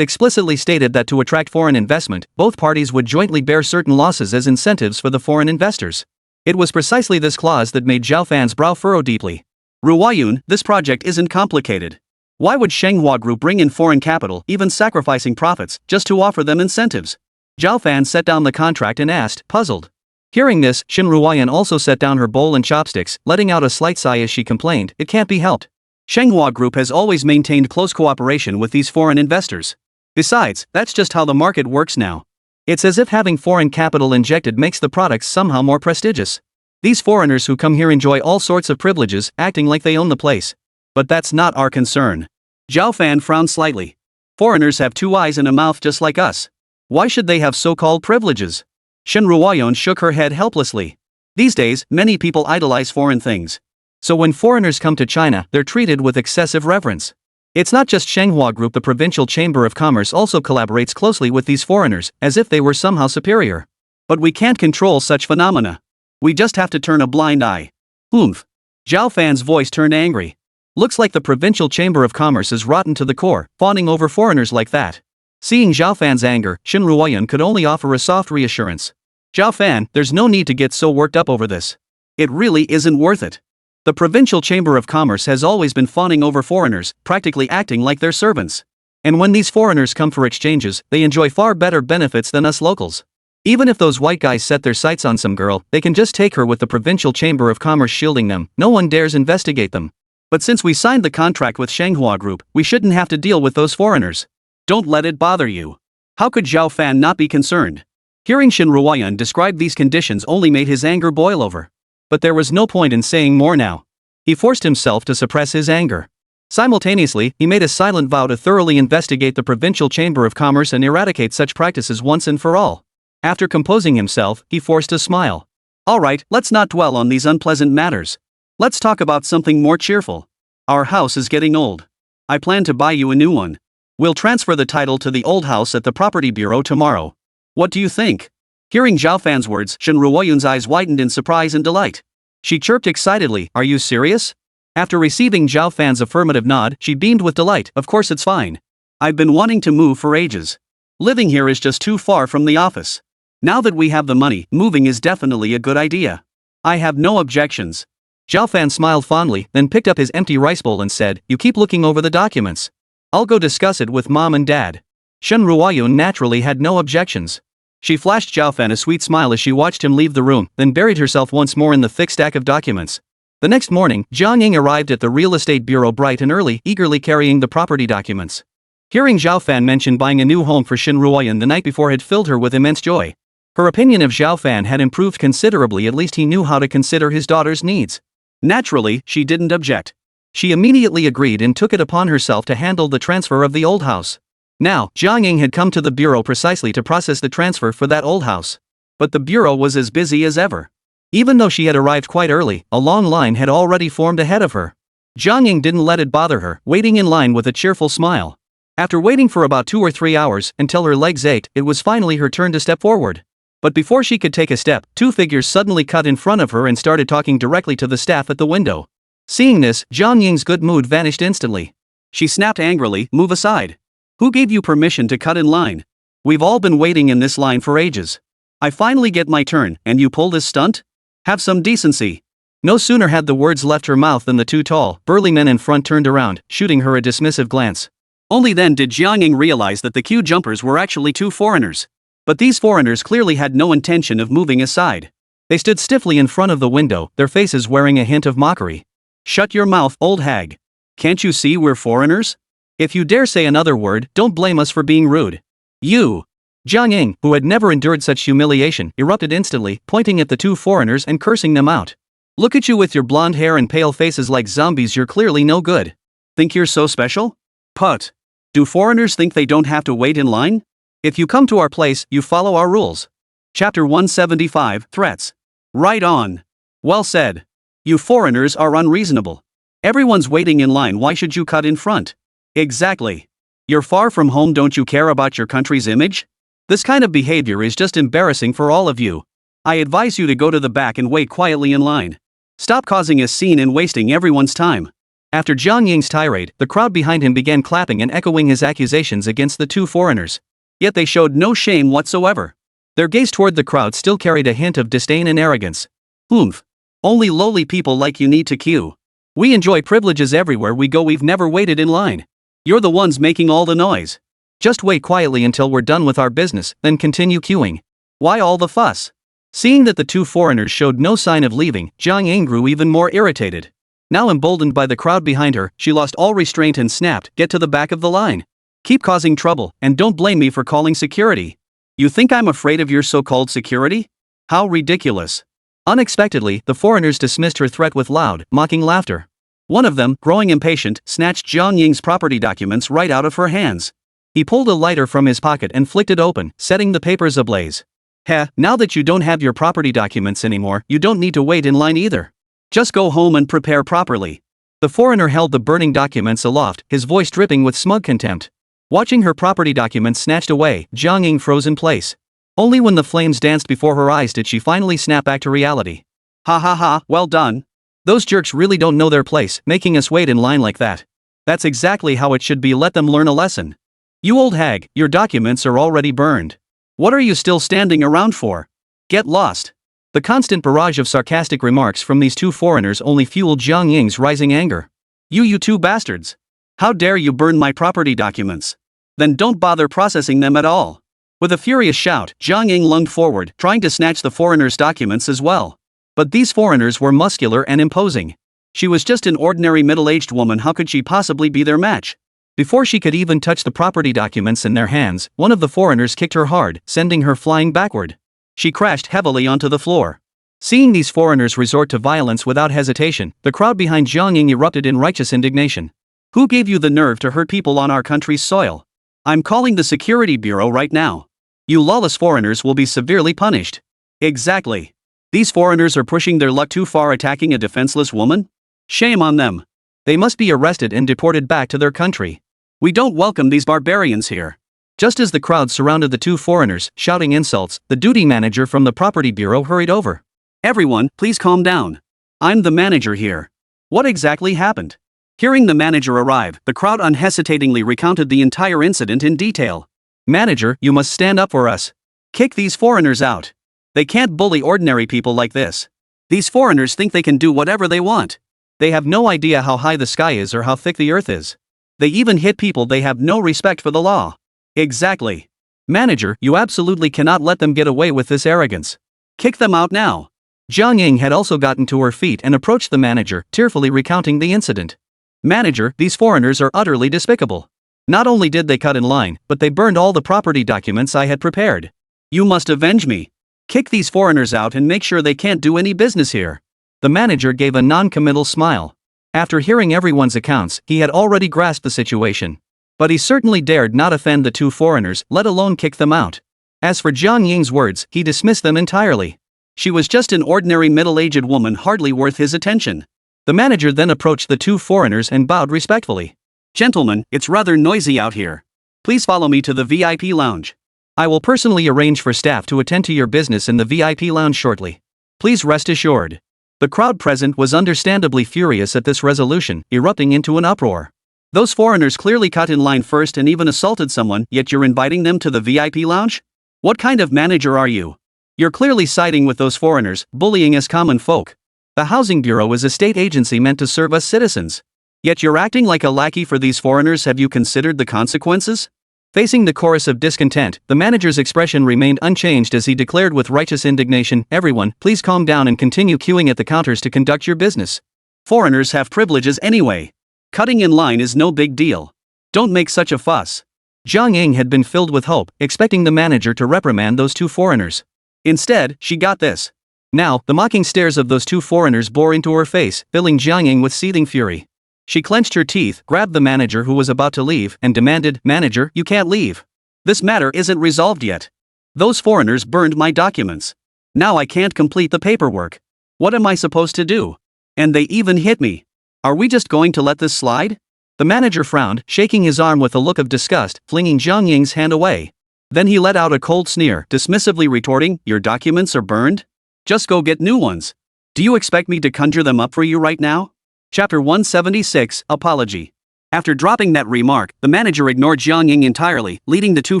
explicitly stated that to attract foreign investment, both parties would jointly bear certain losses as incentives for the foreign investors. It was precisely this clause that made Zhao Fan's brow furrow deeply. Ruoyun, this project isn't complicated. Why would Shanghua Group bring in foreign capital, even sacrificing profits, just to offer them incentives? Zhao Fan set down the contract and asked, puzzled. Hearing this, Shen Ruoyun also set down her bowl and chopsticks, letting out a slight sigh as she complained, "It can't be helped. Shanghua Group has always maintained close cooperation with these foreign investors. Besides, that's just how the market works now. It's as if having foreign capital injected makes the products somehow more prestigious. These foreigners who come here enjoy all sorts of privileges, acting like they own the place. But that's not our concern." Zhao Fan frowned slightly. "Foreigners have two eyes and a mouth just like us. Why should they have so-called privileges?" Shen Ruoyun shook her head helplessly. These days, many people idolize foreign things. So when foreigners come to China, they're treated with excessive reverence. It's not just Shanghua Group, the Provincial Chamber of Commerce also collaborates closely with these foreigners, as if they were somehow superior. But we can't control such phenomena. We just have to turn a blind eye. Oomph. Zhao Fan's voice turned angry. Looks like the Provincial Chamber of Commerce is rotten to the core, fawning over foreigners like that. Seeing Zhao Fan's anger, Shen Ruoyun could only offer a soft reassurance. Zhao Fan, there's no need to get so worked up over this. It really isn't worth it. The Provincial Chamber of Commerce has always been fawning over foreigners, practically acting like their servants. And when these foreigners come for exchanges, they enjoy far better benefits than us locals. Even if those white guys set their sights on some girl, they can just take her with the Provincial Chamber of Commerce shielding them, no one dares investigate them. But since we signed the contract with Shanghua Group, we shouldn't have to deal with those foreigners. Don't let it bother you. How could Zhao Fan not be concerned? Hearing Shen Ruoyan describe these conditions only made his anger boil over. But there was no point in saying more now. He forced himself to suppress his anger. Simultaneously, he made a silent vow to thoroughly investigate the Provincial Chamber of Commerce and eradicate such practices once and for all. After composing himself, he forced a smile. Alright, let's not dwell on these unpleasant matters. Let's talk about something more cheerful. Our house is getting old. I plan to buy you a new one. We'll transfer the title to the old house at the property bureau tomorrow. What do you think? Hearing Zhao Fan's words, Shen Ruoyun's eyes widened in surprise and delight. She chirped excitedly, "Are you serious?" After receiving Zhao Fan's affirmative nod, she beamed with delight. "Of course it's fine. I've been wanting to move for ages. Living here is just too far from the office. Now that we have the money, moving is definitely a good idea. I have no objections." Zhao Fan smiled fondly, then picked up his empty rice bowl and said, "You keep looking over the documents. I'll go discuss it with Mom and Dad." Shen Ruoyun naturally had no objections. She flashed Zhao Fan a sweet smile as she watched him leave the room, then buried herself once more in the thick stack of documents. The next morning, Jiang Ying arrived at the real estate bureau bright and early, eagerly carrying the property documents. Hearing Zhao Fan mention buying a new home for Shen Ruoyan the night before had filled her with immense joy. Her opinion of Zhao Fan had improved considerably. At least he knew how to consider his daughter's needs. Naturally, she didn't object. She immediately agreed and took it upon herself to handle the transfer of the old house. Now, Jiang Ying had come to the bureau precisely to process the transfer for that old house. But the bureau was as busy as ever. Even though she had arrived quite early, a long line had already formed ahead of her. Jiang Ying didn't let it bother her, waiting in line with a cheerful smile. After waiting for about 2 or 3 hours, until her legs ached, it was finally her turn to step forward. But before she could take a step, 2 figures suddenly cut in front of her and started talking directly to the staff at the window. Seeing this, Jiang Ying's good mood vanished instantly. She snapped angrily, "Move aside. Who gave you permission to cut in line? We've all been waiting in this line for ages. I finally get my turn, and you pull this stunt? Have some decency." No sooner had the words left her mouth than the 2 tall, burly men in front turned around, shooting her a dismissive glance. Only then did Jiang Ying realize that the queue jumpers were actually 2 foreigners. But these foreigners clearly had no intention of moving aside. They stood stiffly in front of the window, their faces wearing a hint of mockery. "Shut your mouth, old hag. Can't you see we're foreigners? If you dare say another word, don't blame us for being rude. You!" Jiang Ying, who had never endured such humiliation, erupted instantly, pointing at the 2 foreigners and cursing them out. "Look at you with your blonde hair and pale faces like zombies. You're clearly no good. Think you're so special? Put. Do foreigners think they don't have to wait in line? If you come to our place, you follow our rules." Chapter 175, Threats. Right on. Well said. You foreigners are unreasonable. Everyone's waiting in line. Why should you cut in front? Exactly. You're far from home. Don't you care about your country's image? This kind of behavior is just embarrassing for all of you. I advise you to go to the back and wait quietly in line. Stop causing a scene and wasting everyone's time. After Jiang Ying's tirade, the crowd behind him began clapping and echoing his accusations against the 2 foreigners. Yet they showed no shame whatsoever. Their gaze toward the crowd still carried a hint of disdain and arrogance. "Oomph. Only lowly people like you need to queue. We enjoy privileges everywhere we go. We've never waited in line. You're the ones making all the noise. Just wait quietly until we're done with our business, then continue queuing. Why all the fuss?" Seeing that the 2 foreigners showed no sign of leaving, Jiang Ying grew even more irritated. Now emboldened by the crowd behind her, she lost all restraint and snapped, "Get to the back of the line. Keep causing trouble, and don't blame me for calling security. You think I'm afraid of your so-called security? How ridiculous." Unexpectedly, the foreigners dismissed her threat with loud, mocking laughter. One of them, growing impatient, snatched Jiang Ying's property documents right out of her hands. He pulled a lighter from his pocket and flicked it open, setting the papers ablaze. "Heh, now that you don't have your property documents anymore, you don't need to wait in line either. Just go home and prepare properly." The foreigner held the burning documents aloft, his voice dripping with smug contempt. Watching her property documents snatched away, Jiang Ying froze in place. Only when the flames danced before her eyes did she finally snap back to reality. "Ha ha ha, well done. Those jerks really don't know their place, making us wait in line like that. That's exactly how it should be. Let them learn a lesson. You old hag, your documents are already burned. What are you still standing around for? Get lost." The constant barrage of sarcastic remarks from these 2 foreigners only fueled Jiang Ying's rising anger. You 2 bastards. How dare you burn my property documents? Then don't bother processing them at all. With a furious shout, Jiang Ying lunged forward, trying to snatch the foreigners' documents as well. But these foreigners were muscular and imposing. She was just an ordinary middle-aged woman. How could she possibly be their match? Before she could even touch the property documents in their hands, one of the foreigners kicked her hard, sending her flying backward. She crashed heavily onto the floor. Seeing these foreigners resort to violence without hesitation, the crowd behind Jiang Ying erupted in righteous indignation. Who gave you the nerve to hurt people on our country's soil? I'm calling the security bureau right now. You lawless foreigners will be severely punished. Exactly. These foreigners are pushing their luck too far, attacking a defenseless woman? Shame on them. They must be arrested and deported back to their country. We don't welcome these barbarians here. Just as the crowd surrounded the two foreigners, shouting insults, the duty manager from the property bureau hurried over. Everyone, please calm down. I'm the manager here. What exactly happened? Hearing the manager arrive, the crowd unhesitatingly recounted the entire incident in detail. Manager, you must stand up for us. Kick these foreigners out. They can't bully ordinary people like this. These foreigners think they can do whatever they want. They have no idea how high the sky is or how thick the earth is. They even hit people. They have no respect for the law. Exactly. Manager, you absolutely cannot let them get away with this arrogance. Kick them out now. Jiang Ying had also gotten to her feet and approached the manager, tearfully recounting the incident. Manager, these foreigners are utterly despicable. Not only did they cut in line, but they burned all the property documents I had prepared. You must avenge me. Kick these foreigners out and make sure they can't do any business here. The manager gave a non-committal smile. After hearing everyone's accounts, he had already grasped the situation. But he certainly dared not offend the two foreigners, let alone kick them out. As for Jiang Ying's words, he dismissed them entirely. She was just an ordinary middle-aged woman, hardly worth his attention. The manager then approached the two foreigners and bowed respectfully. Gentlemen, it's rather noisy out here. Please follow me to the VIP lounge. I will personally arrange for staff to attend to your business in the VIP lounge shortly. Please rest assured. The crowd present was understandably furious at this resolution, erupting into an uproar. Those foreigners clearly cut in line first and even assaulted someone, yet you're inviting them to the VIP lounge? What kind of manager are you? You're clearly siding with those foreigners, bullying us common folk. The Housing Bureau is a state agency meant to serve us citizens. Yet you're acting like a lackey for these foreigners. Have you considered the consequences? Facing the chorus of discontent, the manager's expression remained unchanged as he declared with righteous indignation, everyone, please calm down and continue queuing at the counters to conduct your business. Foreigners have privileges anyway. Cutting in line is no big deal. Don't make such a fuss. Jiang Ying had been filled with hope, expecting the manager to reprimand those two foreigners. Instead, she got this. Now, the mocking stares of those two foreigners bore into her face, filling Jiang Ying with seething fury. She clenched her teeth, grabbed the manager who was about to leave, and demanded, Manager, you can't leave. This matter isn't resolved yet. Those foreigners burned my documents. Now I can't complete the paperwork. What am I supposed to do? And they even hit me. Are we just going to let this slide? The manager frowned, shaking his arm with a look of disgust, flinging Jiang Ying's hand away. Then he let out a cold sneer, dismissively retorting, your documents are burned? Just go get new ones. Do you expect me to conjure them up for you right now? Chapter 176, Apology. After dropping that remark, the manager ignored Jiang Ying entirely, leading the two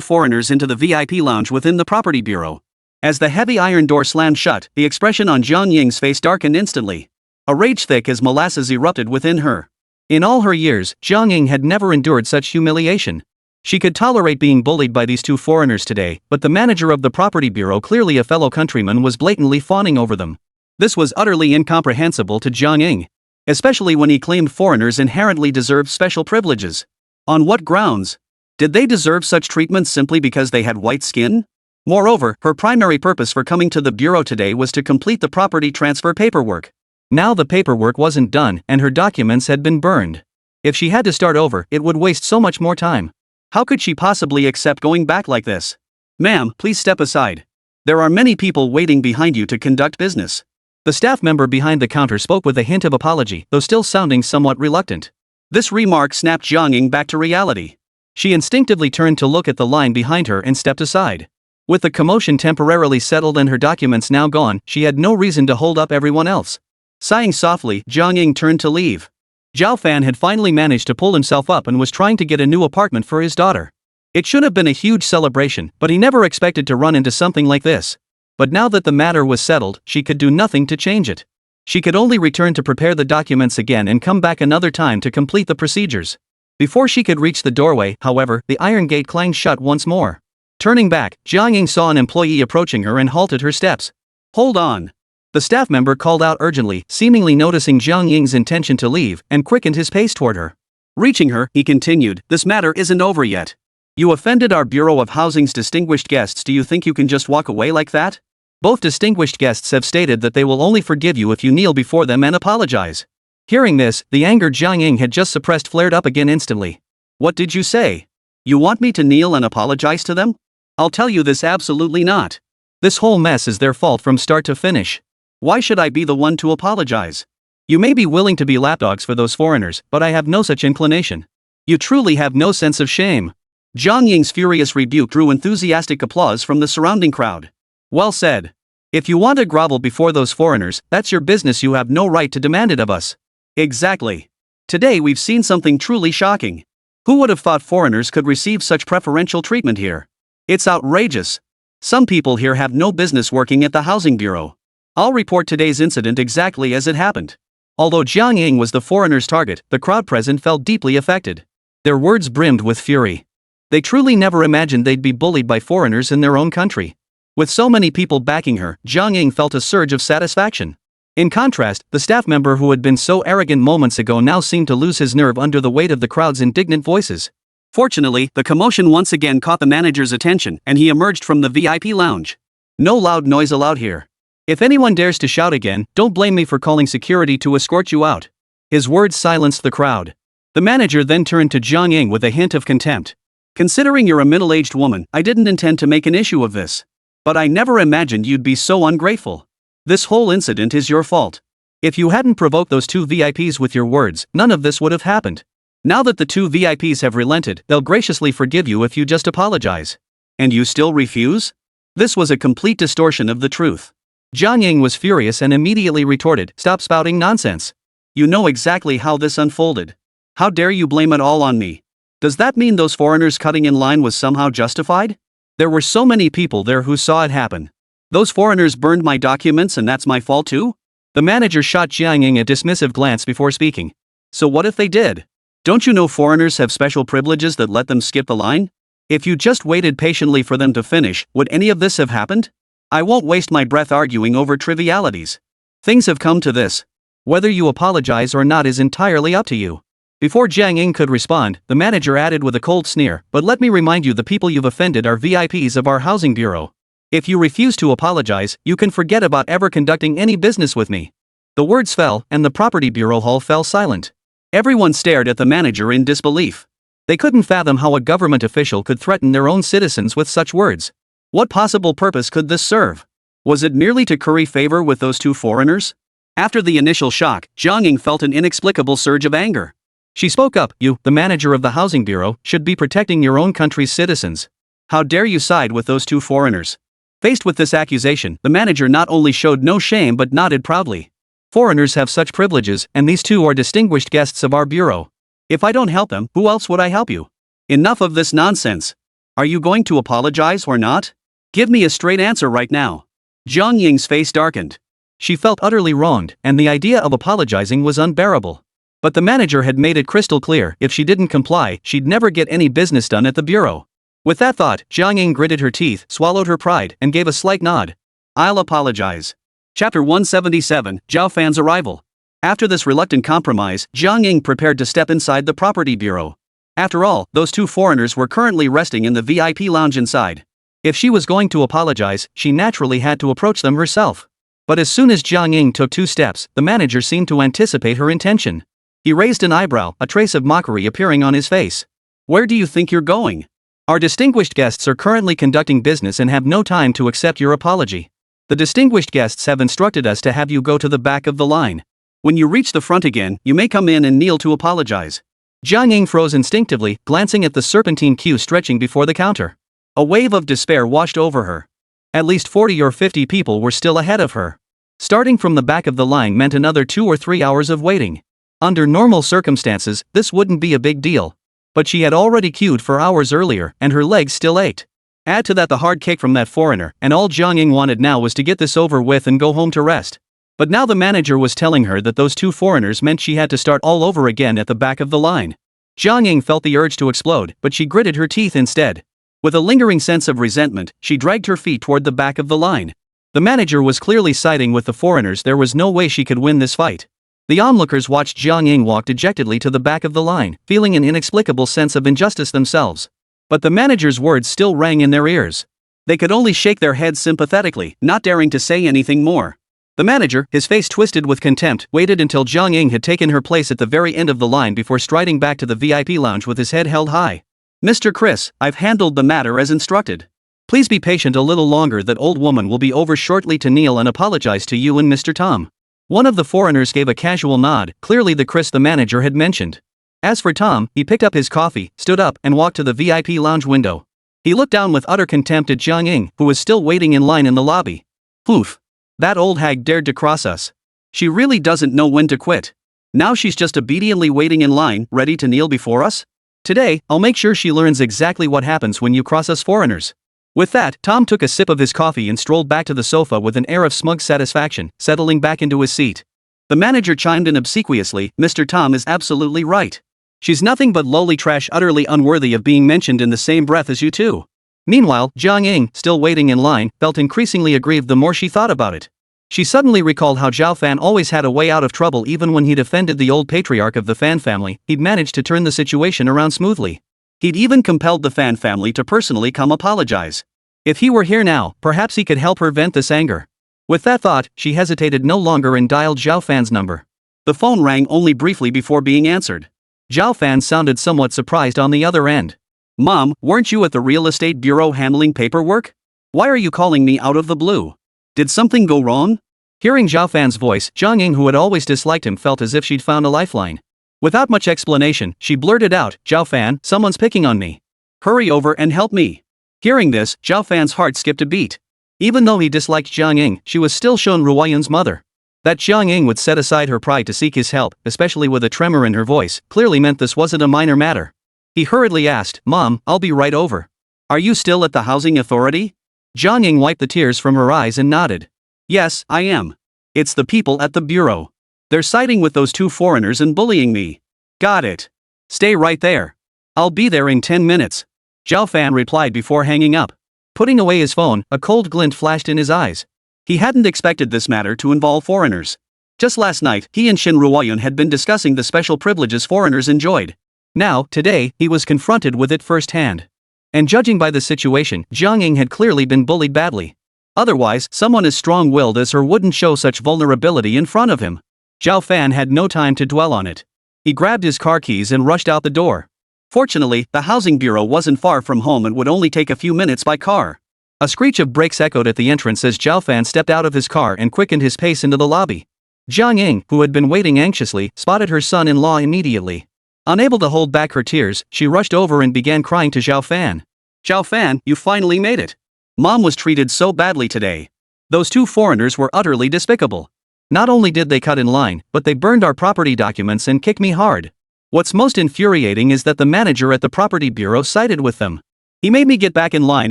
foreigners into the VIP lounge within the property bureau. As the heavy iron door slammed shut, the expression on Jiang Ying's face darkened instantly. A rage thick as molasses erupted within her. In all her years, Jiang Ying had never endured such humiliation. She could tolerate being bullied by these two foreigners today, but the manager of the property bureau, clearly a fellow countryman, was blatantly fawning over them. This was utterly incomprehensible to Jiang Ying. Especially when he claimed foreigners inherently deserved special privileges. On what grounds? Did they deserve such treatment simply because they had white skin? Moreover, her primary purpose for coming to the bureau today was to complete the property transfer paperwork. Now the paperwork wasn't done, and her documents had been burned. If she had to start over, it would waste so much more time. How could she possibly accept going back like this? Ma'am, please step aside. There are many people waiting behind you to conduct business. The staff member behind the counter spoke with a hint of apology, though still sounding somewhat reluctant. This remark snapped Jiang Ying back to reality. She instinctively turned to look at the line behind her and stepped aside. With the commotion temporarily settled and her documents now gone, she had no reason to hold up everyone else. Sighing softly, Jiang Ying turned to leave. Zhao Fan had finally managed to pull himself up and was trying to get a new apartment for his daughter. It should have been a huge celebration, but he never expected to run into something like this. But now that the matter was settled, she could do nothing to change it. She could only return to prepare the documents again and come back another time to complete the procedures. Before she could reach the doorway, however, the iron gate clanged shut once more. Turning back, Jiang Ying saw an employee approaching her and halted her steps. Hold on. The staff member called out urgently, seemingly noticing Jiang Ying's intention to leave, and quickened his pace toward her. Reaching her, he continued, "This matter isn't over yet. You offended our Bureau of Housing's distinguished guests. Do you think you can just walk away like that? Both distinguished guests have stated that they will only forgive you if you kneel before them and apologize." Hearing this, the anger Jiang Ying had just suppressed flared up again instantly. "What did you say? You want me to kneel and apologize to them? I'll tell you this, absolutely not. This whole mess is their fault from start to finish. Why should I be the one to apologize? You may be willing to be lapdogs for those foreigners, but I have no such inclination. You truly have no sense of shame." Jiang Ying's furious rebuke drew enthusiastic applause from the surrounding crowd. "Well said. If you want to grovel before those foreigners, that's your business. You have no right to demand it of us." "Exactly. Today we've seen something truly shocking. Who would have thought foreigners could receive such preferential treatment here? It's outrageous. Some people here have no business working at the Housing Bureau. I'll report today's incident exactly as it happened." Although Jiang Ying was the foreigner's target, the crowd present felt deeply affected. Their words brimmed with fury. They truly never imagined they'd be bullied by foreigners in their own country. With so many people backing her, Jiang Ying felt a surge of satisfaction. In contrast, the staff member who had been so arrogant moments ago now seemed to lose his nerve under the weight of the crowd's indignant voices. Fortunately, the commotion once again caught the manager's attention, and he emerged from the VIP lounge. "No loud noise allowed here. If anyone dares to shout again, don't blame me for calling security to escort you out." His words silenced the crowd. The manager then turned to Jiang Ying with a hint of contempt. "Considering you're a middle-aged woman, I didn't intend to make an issue of this. But I never imagined you'd be so ungrateful. This whole incident is your fault. If you hadn't provoked those two VIPs with your words, none of this would have happened. Now that the two VIPs have relented, they'll graciously forgive you if you just apologize. And you still refuse?" This was a complete distortion of the truth. Jiang Ying was furious and immediately retorted, "Stop spouting nonsense. You know exactly how this unfolded. How dare you blame it all on me? Does that mean those foreigners cutting in line was somehow justified? There were so many people there who saw it happen. Those foreigners burned my documents and that's my fault too?" The manager shot Jiang Ying a dismissive glance before speaking. "So what if they did? Don't you know foreigners have special privileges that let them skip the line? If you just waited patiently for them to finish, would any of this have happened? I won't waste my breath arguing over trivialities. Things have come to this. Whether you apologize or not is entirely up to you." Before Jiang Ying could respond, the manager added with a cold sneer, "But let me remind you, the people you've offended are VIPs of our housing bureau. If you refuse to apologize, you can forget about ever conducting any business with me." The words fell, and the property bureau hall fell silent. Everyone stared at the manager in disbelief. They couldn't fathom how a government official could threaten their own citizens with such words. What possible purpose could this serve? Was it merely to curry favor with those two foreigners? After the initial shock, Jiang Ying felt an inexplicable surge of anger. She spoke up. "You, the manager of the housing bureau, should be protecting your own country's citizens. How dare you side with those two foreigners?" Faced with this accusation, the manager not only showed no shame but nodded proudly. "Foreigners have such privileges, and these two are distinguished guests of our bureau. If I don't help them, who else would I help you? Enough of this nonsense. Are you going to apologize or not? Give me a straight answer right now." Jiang Ying's face darkened. She felt utterly wronged, and the idea of apologizing was unbearable. But the manager had made it crystal clear, if she didn't comply, she'd never get any business done at the bureau. With that thought, Jiang Ying gritted her teeth, swallowed her pride, and gave a slight nod. "I'll apologize." Chapter 177, Zhao Fan's arrival. After this reluctant compromise, Jiang Ying prepared to step inside the property bureau. After all, those two foreigners were currently resting in the VIP lounge inside. If she was going to apologize, she naturally had to approach them herself. But as soon as Jiang Ying took 2 steps, the manager seemed to anticipate her intention. He raised an eyebrow, a trace of mockery appearing on his face. "Where do you think you're going? Our distinguished guests are currently conducting business and have no time to accept your apology. The distinguished guests have instructed us to have you go to the back of the line. When you reach the front again, you may come in and kneel to apologize." Jiang Ying froze instinctively, glancing at the serpentine queue stretching before the counter. A wave of despair washed over her. At least 40 or 50 people were still ahead of her. Starting from the back of the line meant another 2 or 3 hours of waiting. Under normal circumstances, this wouldn't be a big deal. But she had already queued for hours earlier, and her legs still ached. Add to that the hard kick from that foreigner, and all Jiang Ying wanted now was to get this over with and go home to rest. But now the manager was telling her that those 2 foreigners meant she had to start all over again at the back of the line. Jiang Ying felt the urge to explode, but she gritted her teeth instead. With a lingering sense of resentment, she dragged her feet toward the back of the line. The manager was clearly siding with the foreigners. There was no way she could win this fight. The onlookers watched Jiang Ying walk dejectedly to the back of the line, feeling an inexplicable sense of injustice themselves. But the manager's words still rang in their ears. They could only shake their heads sympathetically, not daring to say anything more. The manager, his face twisted with contempt, waited until Jiang Ying had taken her place at the very end of the line before striding back to the VIP lounge with his head held high. Mr. Chris, I've handled the matter as instructed. Please be patient a little longer. That old woman will be over shortly to kneel and apologize to you and Mr. Tom. One of the foreigners gave a casual nod, clearly the Chris the manager had mentioned. As for Tom, he picked up his coffee, stood up, and walked to the VIP lounge window. He looked down with utter contempt at Jiang Ying, who was still waiting in line in the lobby. Oof. That old hag dared to cross us. She really doesn't know when to quit. Now she's just obediently waiting in line, ready to kneel before us? Today, I'll make sure she learns exactly what happens when you cross us foreigners. With that, Tom took a sip of his coffee and strolled back to the sofa with an air of smug satisfaction, settling back into his seat. The manager chimed in obsequiously, Mr. Tom is absolutely right. She's nothing but lowly trash, utterly unworthy of being mentioned in the same breath as you two. Meanwhile, Jiang Ying, still waiting in line, felt increasingly aggrieved the more she thought about it. She suddenly recalled how Zhao Fan always had a way out of trouble. Even when he'd offended the old patriarch of the Fan family, he'd managed to turn the situation around smoothly. He'd even compelled the Fan family to personally come apologize. If he were here now, perhaps he could help her vent this anger. With that thought, she hesitated no longer and dialed Zhao Fan's number. The phone rang only briefly before being answered. Zhao Fan sounded somewhat surprised on the other end. Mom, weren't you at the real estate bureau handling paperwork? Why are you calling me out of the blue? Did something go wrong? Hearing Zhao Fan's voice, Jiang Ying, who had always disliked him, felt as if she'd found a lifeline. Without much explanation, she blurted out, Zhao Fan, someone's picking on me. Hurry over and help me. Hearing this, Zhao Fan's heart skipped a beat. Even though he disliked Jiang Ying, she was still Shun Ruoyun's mother. That Jiang Ying would set aside her pride to seek his help, especially with a tremor in her voice, clearly meant this wasn't a minor matter. He hurriedly asked, Mom, I'll be right over. Are you still at the housing authority? Jiang Ying wiped the tears from her eyes and nodded. Yes, I am. It's the people at the bureau. They're siding with those two foreigners and bullying me. Got it. Stay right there. I'll be there in 10 minutes. Zhao Fan replied before hanging up. Putting away his phone, a cold glint flashed in his eyes. He hadn't expected this matter to involve foreigners. Just last night, he and Shin Ruoyun had been discussing the special privileges foreigners enjoyed. Now, today, he was confronted with it firsthand. And judging by the situation, Jiang Ying had clearly been bullied badly. Otherwise, someone as strong-willed as her wouldn't show such vulnerability in front of him. Zhao Fan had no time to dwell on it. He grabbed his car keys and rushed out the door. Fortunately, the housing bureau wasn't far from home and would only take a few minutes by car. A screech of brakes echoed at the entrance as Zhao Fan stepped out of his car and quickened his pace into the lobby. Jiang Ying, who had been waiting anxiously, spotted her son-in-law immediately. Unable to hold back her tears, she rushed over and began crying to Zhao Fan. Zhao Fan, you finally made it. Mom was treated so badly today. Those two foreigners were utterly despicable. Not only did they cut in line, but they burned our property documents and kicked me hard. What's most infuriating is that the manager at the property bureau sided with them. He made me get back in line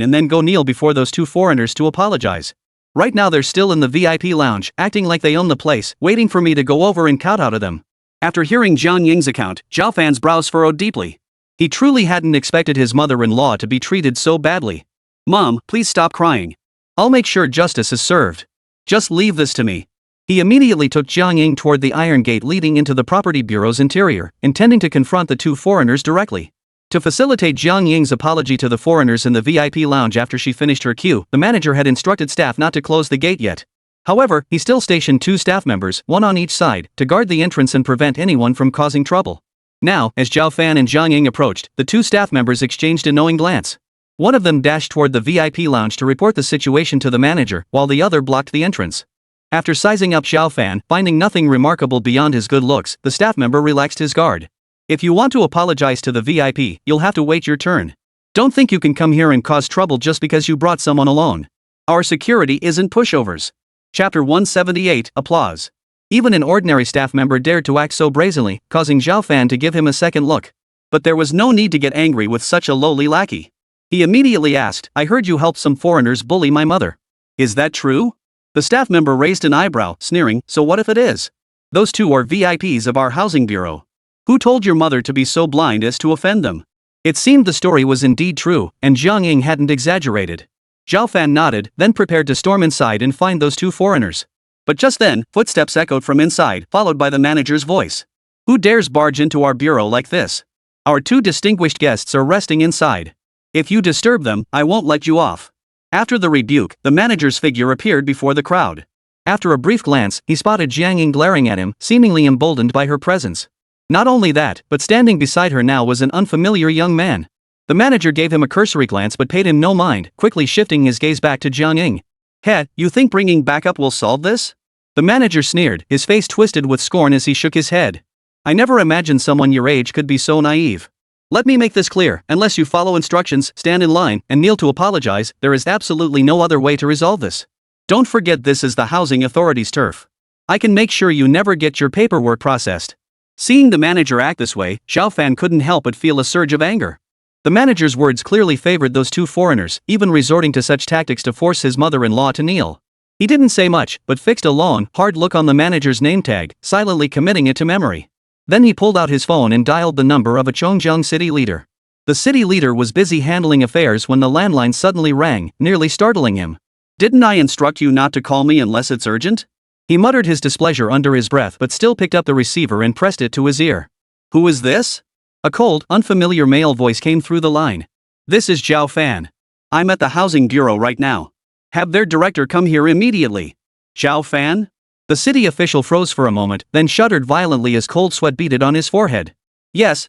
and then go kneel before those two foreigners to apologize. Right now they're still in the VIP lounge, acting like they own the place, waiting for me to go over and kowtow to them. After hearing Jiang Ying's account, Zhao Fan's brows furrowed deeply. He truly hadn't expected his mother-in-law to be treated so badly. Mom, please stop crying. I'll make sure justice is served. Just leave this to me. He immediately took Jiang Ying toward the iron gate leading into the property bureau's interior, intending to confront the two foreigners directly. To facilitate Jiang Ying's apology to the foreigners in the VIP lounge after she finished her queue, the manager had instructed staff not to close the gate yet. However, he still stationed 2 staff members, one on each side, to guard the entrance and prevent anyone from causing trouble. Now, as Zhao Fan and Jiang Ying approached, the 2 staff members exchanged a knowing glance. One of them dashed toward the VIP lounge to report the situation to the manager, while the other blocked the entrance. After sizing up Zhao Fan, finding nothing remarkable beyond his good looks, the staff member relaxed his guard. If you want to apologize to the VIP, you'll have to wait your turn. Don't think you can come here and cause trouble just because you brought someone alone. Our security isn't pushovers. Chapter 178, Applause. Even an ordinary staff member dared to act so brazenly, causing Zhao Fan to give him a second look. But there was no need to get angry with such a lowly lackey. He immediately asked, I heard you helped some foreigners bully my mother. Is that true? The staff member raised an eyebrow, sneering, so what if it is? Those 2 are VIPs of our housing bureau. Who told your mother to be so blind as to offend them? It seemed the story was indeed true, and Jiang Ying hadn't exaggerated. Zhao Fan nodded, then prepared to storm inside and find those two foreigners. But just then, footsteps echoed from inside, followed by the manager's voice. Who dares barge into our bureau like this? Our two distinguished guests are resting inside. If you disturb them, I won't let you off. After the rebuke, the manager's figure appeared before the crowd. After a brief glance, he spotted Jiang Ying glaring at him, seemingly emboldened by her presence. Not only that, but standing beside her now was an unfamiliar young man. The manager gave him a cursory glance but paid him no mind, quickly shifting his gaze back to Jiang Ying. Heh, you think bringing backup will solve this? The manager sneered, his face twisted with scorn as he shook his head. I never imagined someone your age could be so naive. Let me make this clear, unless you follow instructions, stand in line, and kneel to apologize, there is absolutely no other way to resolve this. Don't forget this is the housing authority's turf. I can make sure you never get your paperwork processed. Seeing the manager act this way, Zhao Fan couldn't help but feel a surge of anger. The manager's words clearly favored those two foreigners, even resorting to such tactics to force his mother-in-law to kneel. He didn't say much, but fixed a long, hard look on the manager's name tag, silently committing it to memory. Then he pulled out his phone and dialed the number of a Dongyuan City leader. The city leader was busy handling affairs when the landline suddenly rang, nearly startling him. Didn't I instruct you not to call me unless it's urgent? He muttered his displeasure under his breath but still picked up the receiver and pressed it to his ear. Who is this? A cold, unfamiliar male voice came through the line. This is Zhao Fan. I'm at the housing bureau right now. Have their director come here immediately. Zhao Fan? The city official froze for a moment, then shuddered violently as cold sweat beaded on his forehead. Yes.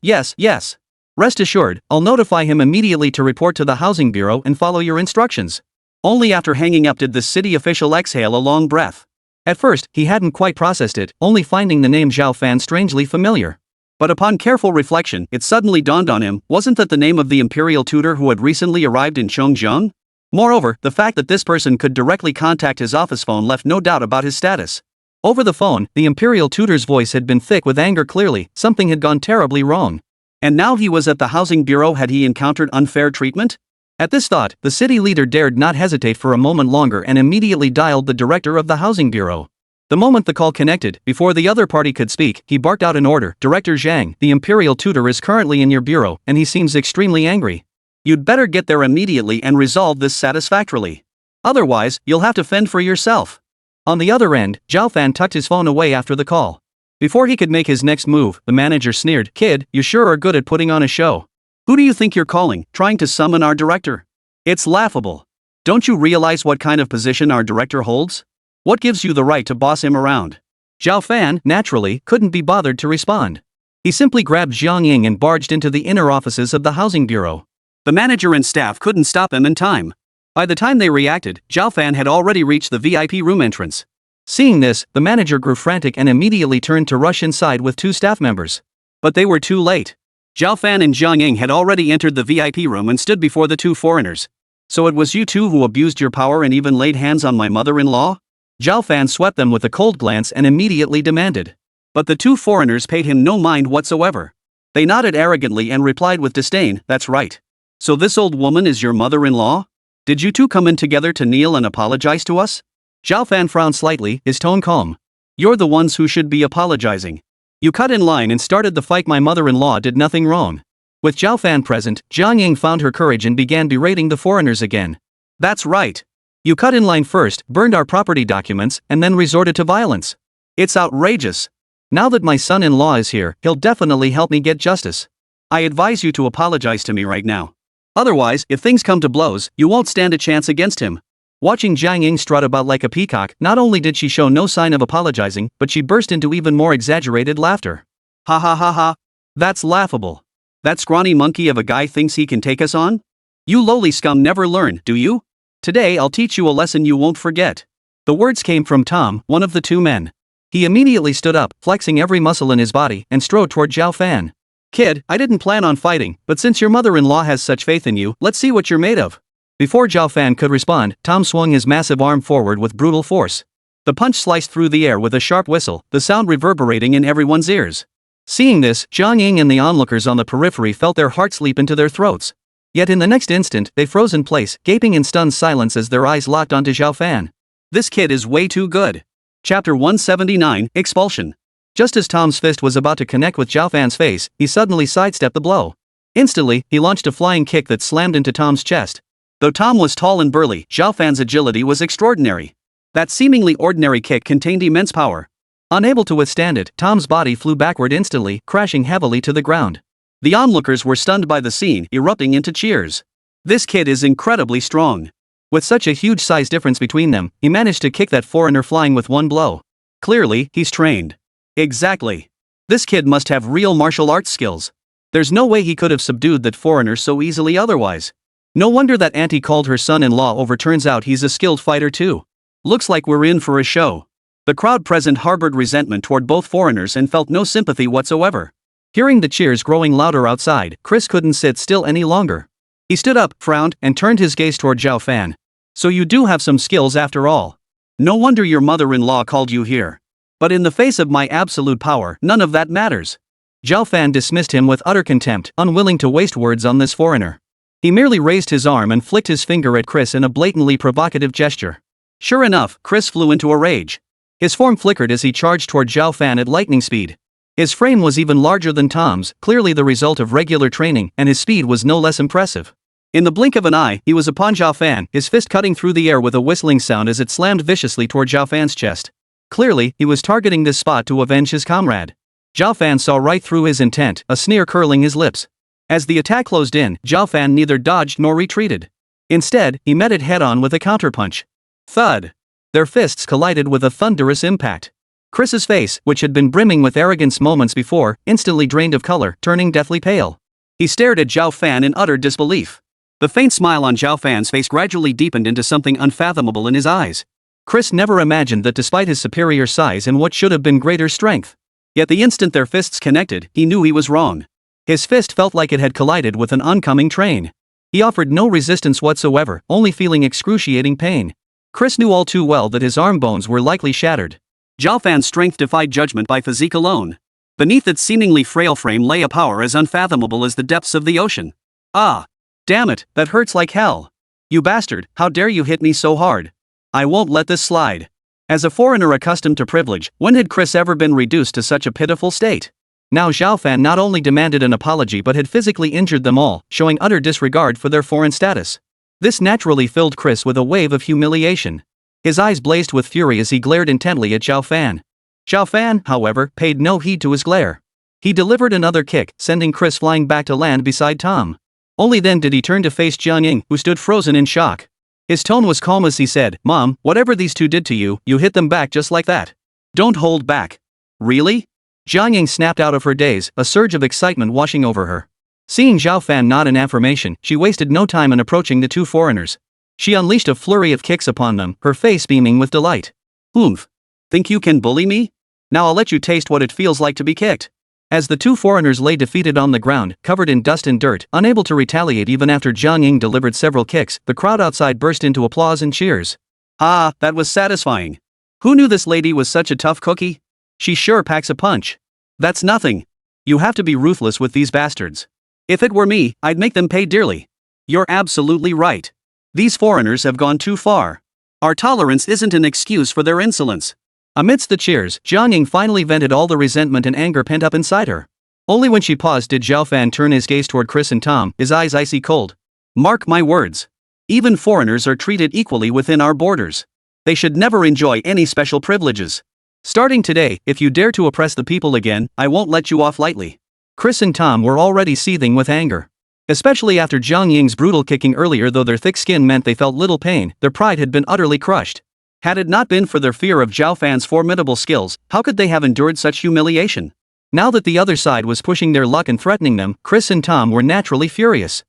Rest assured, I'll notify him immediately to report to the housing bureau and follow your instructions. Only after hanging up did the city official exhale a long breath. At first, he hadn't quite processed it, only finding the name Zhao Fan strangely familiar. But upon careful reflection, it suddenly dawned on him, wasn't that the name of the imperial tutor who had recently arrived in Tongtong? Moreover, the fact that this person could directly contact his office phone left no doubt about his status. Over the phone, the imperial tutor's voice had been thick with anger. Clearly, something had gone terribly wrong. And now he was at the housing bureau. Had he encountered unfair treatment? At this thought, the city leader dared not hesitate for a moment longer and immediately dialed the director of the housing bureau. The moment the call connected, before the other party could speak, he barked out an order. Director Zhang, the imperial tutor is currently in your bureau, and he seems extremely angry. You'd better get there immediately and resolve this satisfactorily. Otherwise, you'll have to fend for yourself. On the other end, Zhao Fan tucked his phone away after the call. Before he could make his next move, the manager sneered, Kid, you sure are good at putting on a show. Who do you think you're calling, trying to summon our director? It's laughable. Don't you realize what kind of position our director holds? What gives you the right to boss him around? Zhao Fan, naturally, couldn't be bothered to respond. He simply grabbed Jiang Ying and barged into the inner offices of the housing bureau. The manager and staff couldn't stop him in time. By the time they reacted, Zhao Fan had already reached the VIP room entrance. Seeing this, the manager grew frantic and immediately turned to rush inside with two staff members. But they were too late. Zhao Fan and Jiang Ying had already entered the VIP room and stood before the two foreigners. So it was you two who abused your power and even laid hands on my mother-in-law? Zhao Fan swept them with a cold glance and immediately demanded. But the two foreigners paid him no mind whatsoever. They nodded arrogantly and replied with disdain, That's right. So this old woman is your mother-in-law? Did you two come in together to kneel and apologize to us? Zhao Fan frowned slightly, his tone calm. You're the ones who should be apologizing. You cut in line and started the fight. My mother-in-law did nothing wrong. With Zhao Fan present, Jiang Ying found her courage and began berating the foreigners again. That's right. You cut in line first, burned our property documents, and then resorted to violence. It's outrageous. Now that my son-in-law is here, he'll definitely help me get justice. I advise you to apologize to me right now. Otherwise, if things come to blows, you won't stand a chance against him. Watching Jiang Ying strut about like a peacock, not only did she show no sign of apologizing, but she burst into even more exaggerated laughter. Ha ha ha ha. That's laughable. That scrawny monkey of a guy thinks he can take us on? You lowly scum never learn, do you? Today I'll teach you a lesson you won't forget. The words came from Tom, one of the two men. He immediately stood up, flexing every muscle in his body, and strode toward Zhao Fan. Kid, I didn't plan on fighting, but since your mother-in-law has such faith in you, let's see what you're made of. Before Zhao Fan could respond, Tom swung his massive arm forward with brutal force. The punch sliced through the air with a sharp whistle, the sound reverberating in everyone's ears. Seeing this, Jiang Ying and the onlookers on the periphery felt their hearts leap into their throats. Yet in the next instant, they froze in place, gaping in stunned silence as their eyes locked onto Zhao Fan. This kid is way too good. Chapter 179, Expulsion. Just as Tom's fist was about to connect with Zhao Fan's face, he suddenly sidestepped the blow. Instantly, he launched a flying kick that slammed into Tom's chest. Though Tom was tall and burly, Zhao Fan's agility was extraordinary. That seemingly ordinary kick contained immense power. Unable to withstand it, Tom's body flew backward instantly, crashing heavily to the ground. The onlookers were stunned by the scene, erupting into cheers. This kid is incredibly strong. With such a huge size difference between them, he managed to kick that foreigner flying with one blow. Clearly, he's trained. Exactly. This kid must have real martial arts skills. There's no way he could have subdued that foreigner so easily otherwise. No wonder that auntie called her son-in-law over. Turns out he's a skilled fighter too. Looks like we're in for a show. The crowd present harbored resentment toward both foreigners and felt no sympathy whatsoever. Hearing the cheers growing louder outside, Chris couldn't sit still any longer. He stood up, frowned, and turned his gaze toward Zhao Fan. So you do have some skills after all. No wonder your mother-in-law called you here. But in the face of my absolute power, none of that matters. Zhao Fan dismissed him with utter contempt, unwilling to waste words on this foreigner. He merely raised his arm and flicked his finger at Chris in a blatantly provocative gesture. Sure enough, Chris flew into a rage. His form flickered as he charged toward Zhao Fan at lightning speed. His frame was even larger than Tom's, clearly the result of regular training, and his speed was no less impressive. In the blink of an eye, he was upon Zhao Fan, his fist cutting through the air with a whistling sound as it slammed viciously toward Zhao Fan's chest. Clearly, he was targeting this spot to avenge his comrade. Zhao Fan saw right through his intent, a sneer curling his lips. As the attack closed in, Zhao Fan neither dodged nor retreated. Instead, he met it head-on with a counterpunch. Thud! Their fists collided with a thunderous impact. Chris's face, which had been brimming with arrogance moments before, instantly drained of color, turning deathly pale. He stared at Zhao Fan in utter disbelief. The faint smile on Zhao Fan's face gradually deepened into something unfathomable in his eyes. Chris never imagined that despite his superior size and what should have been greater strength. Yet the instant their fists connected, he knew he was wrong. His fist felt like it had collided with an oncoming train. He offered no resistance whatsoever, only feeling excruciating pain. Chris knew all too well that his arm bones were likely shattered. Zhao Fan's strength defied judgment by physique alone. Beneath its seemingly frail frame lay a power as unfathomable as the depths of the ocean. Ah! Damn it, that hurts like hell. You bastard, how dare you hit me so hard? I won't let this slide. As a foreigner accustomed to privilege, when had Chris ever been reduced to such a pitiful state? Now Zhao Fan not only demanded an apology but had physically injured them all, showing utter disregard for their foreign status. This naturally filled Chris with a wave of humiliation. His eyes blazed with fury as he glared intently at Zhao Fan. Zhao Fan, however, paid no heed to his glare. He delivered another kick, sending Chris flying back to land beside Tom. Only then did he turn to face Jianying, who stood frozen in shock. His tone was calm as he said, "Mom, whatever these two did to you, you hit them back just like that. Don't hold back." Really? Jianying snapped out of her daze, a surge of excitement washing over her. Seeing Zhao Fan nod in affirmation, she wasted no time in approaching the two foreigners. She unleashed a flurry of kicks upon them, her face beaming with delight. "Oomph. Think you can bully me? Now I'll let you taste what it feels like to be kicked." As the two foreigners lay defeated on the ground, covered in dust and dirt, unable to retaliate even after Jianying delivered several kicks, the crowd outside burst into applause and cheers. Ah, that was satisfying. Who knew this lady was such a tough cookie? She sure packs a punch. That's nothing. You have to be ruthless with these bastards. If it were me, I'd make them pay dearly. You're absolutely right. These foreigners have gone too far. Our tolerance isn't an excuse for their insolence. Amidst the cheers, Jianying finally vented all the resentment and anger pent up inside her. Only when she paused did Zhao Fan turn his gaze toward Chris and Tom, his eyes icy cold. Mark my words. Even foreigners are treated equally within our borders. They should never enjoy any special privileges. Starting today, if you dare to oppress the people again, I won't let you off lightly. Chris and Tom were already seething with anger. Especially after Jianying's brutal kicking earlier. Though their thick skin meant they felt little pain, their pride had been utterly crushed. Had it not been for their fear of Zhao Fan's formidable skills, how could they have endured such humiliation? Now that the other side was pushing their luck and threatening them, Chris and Tom were naturally furious.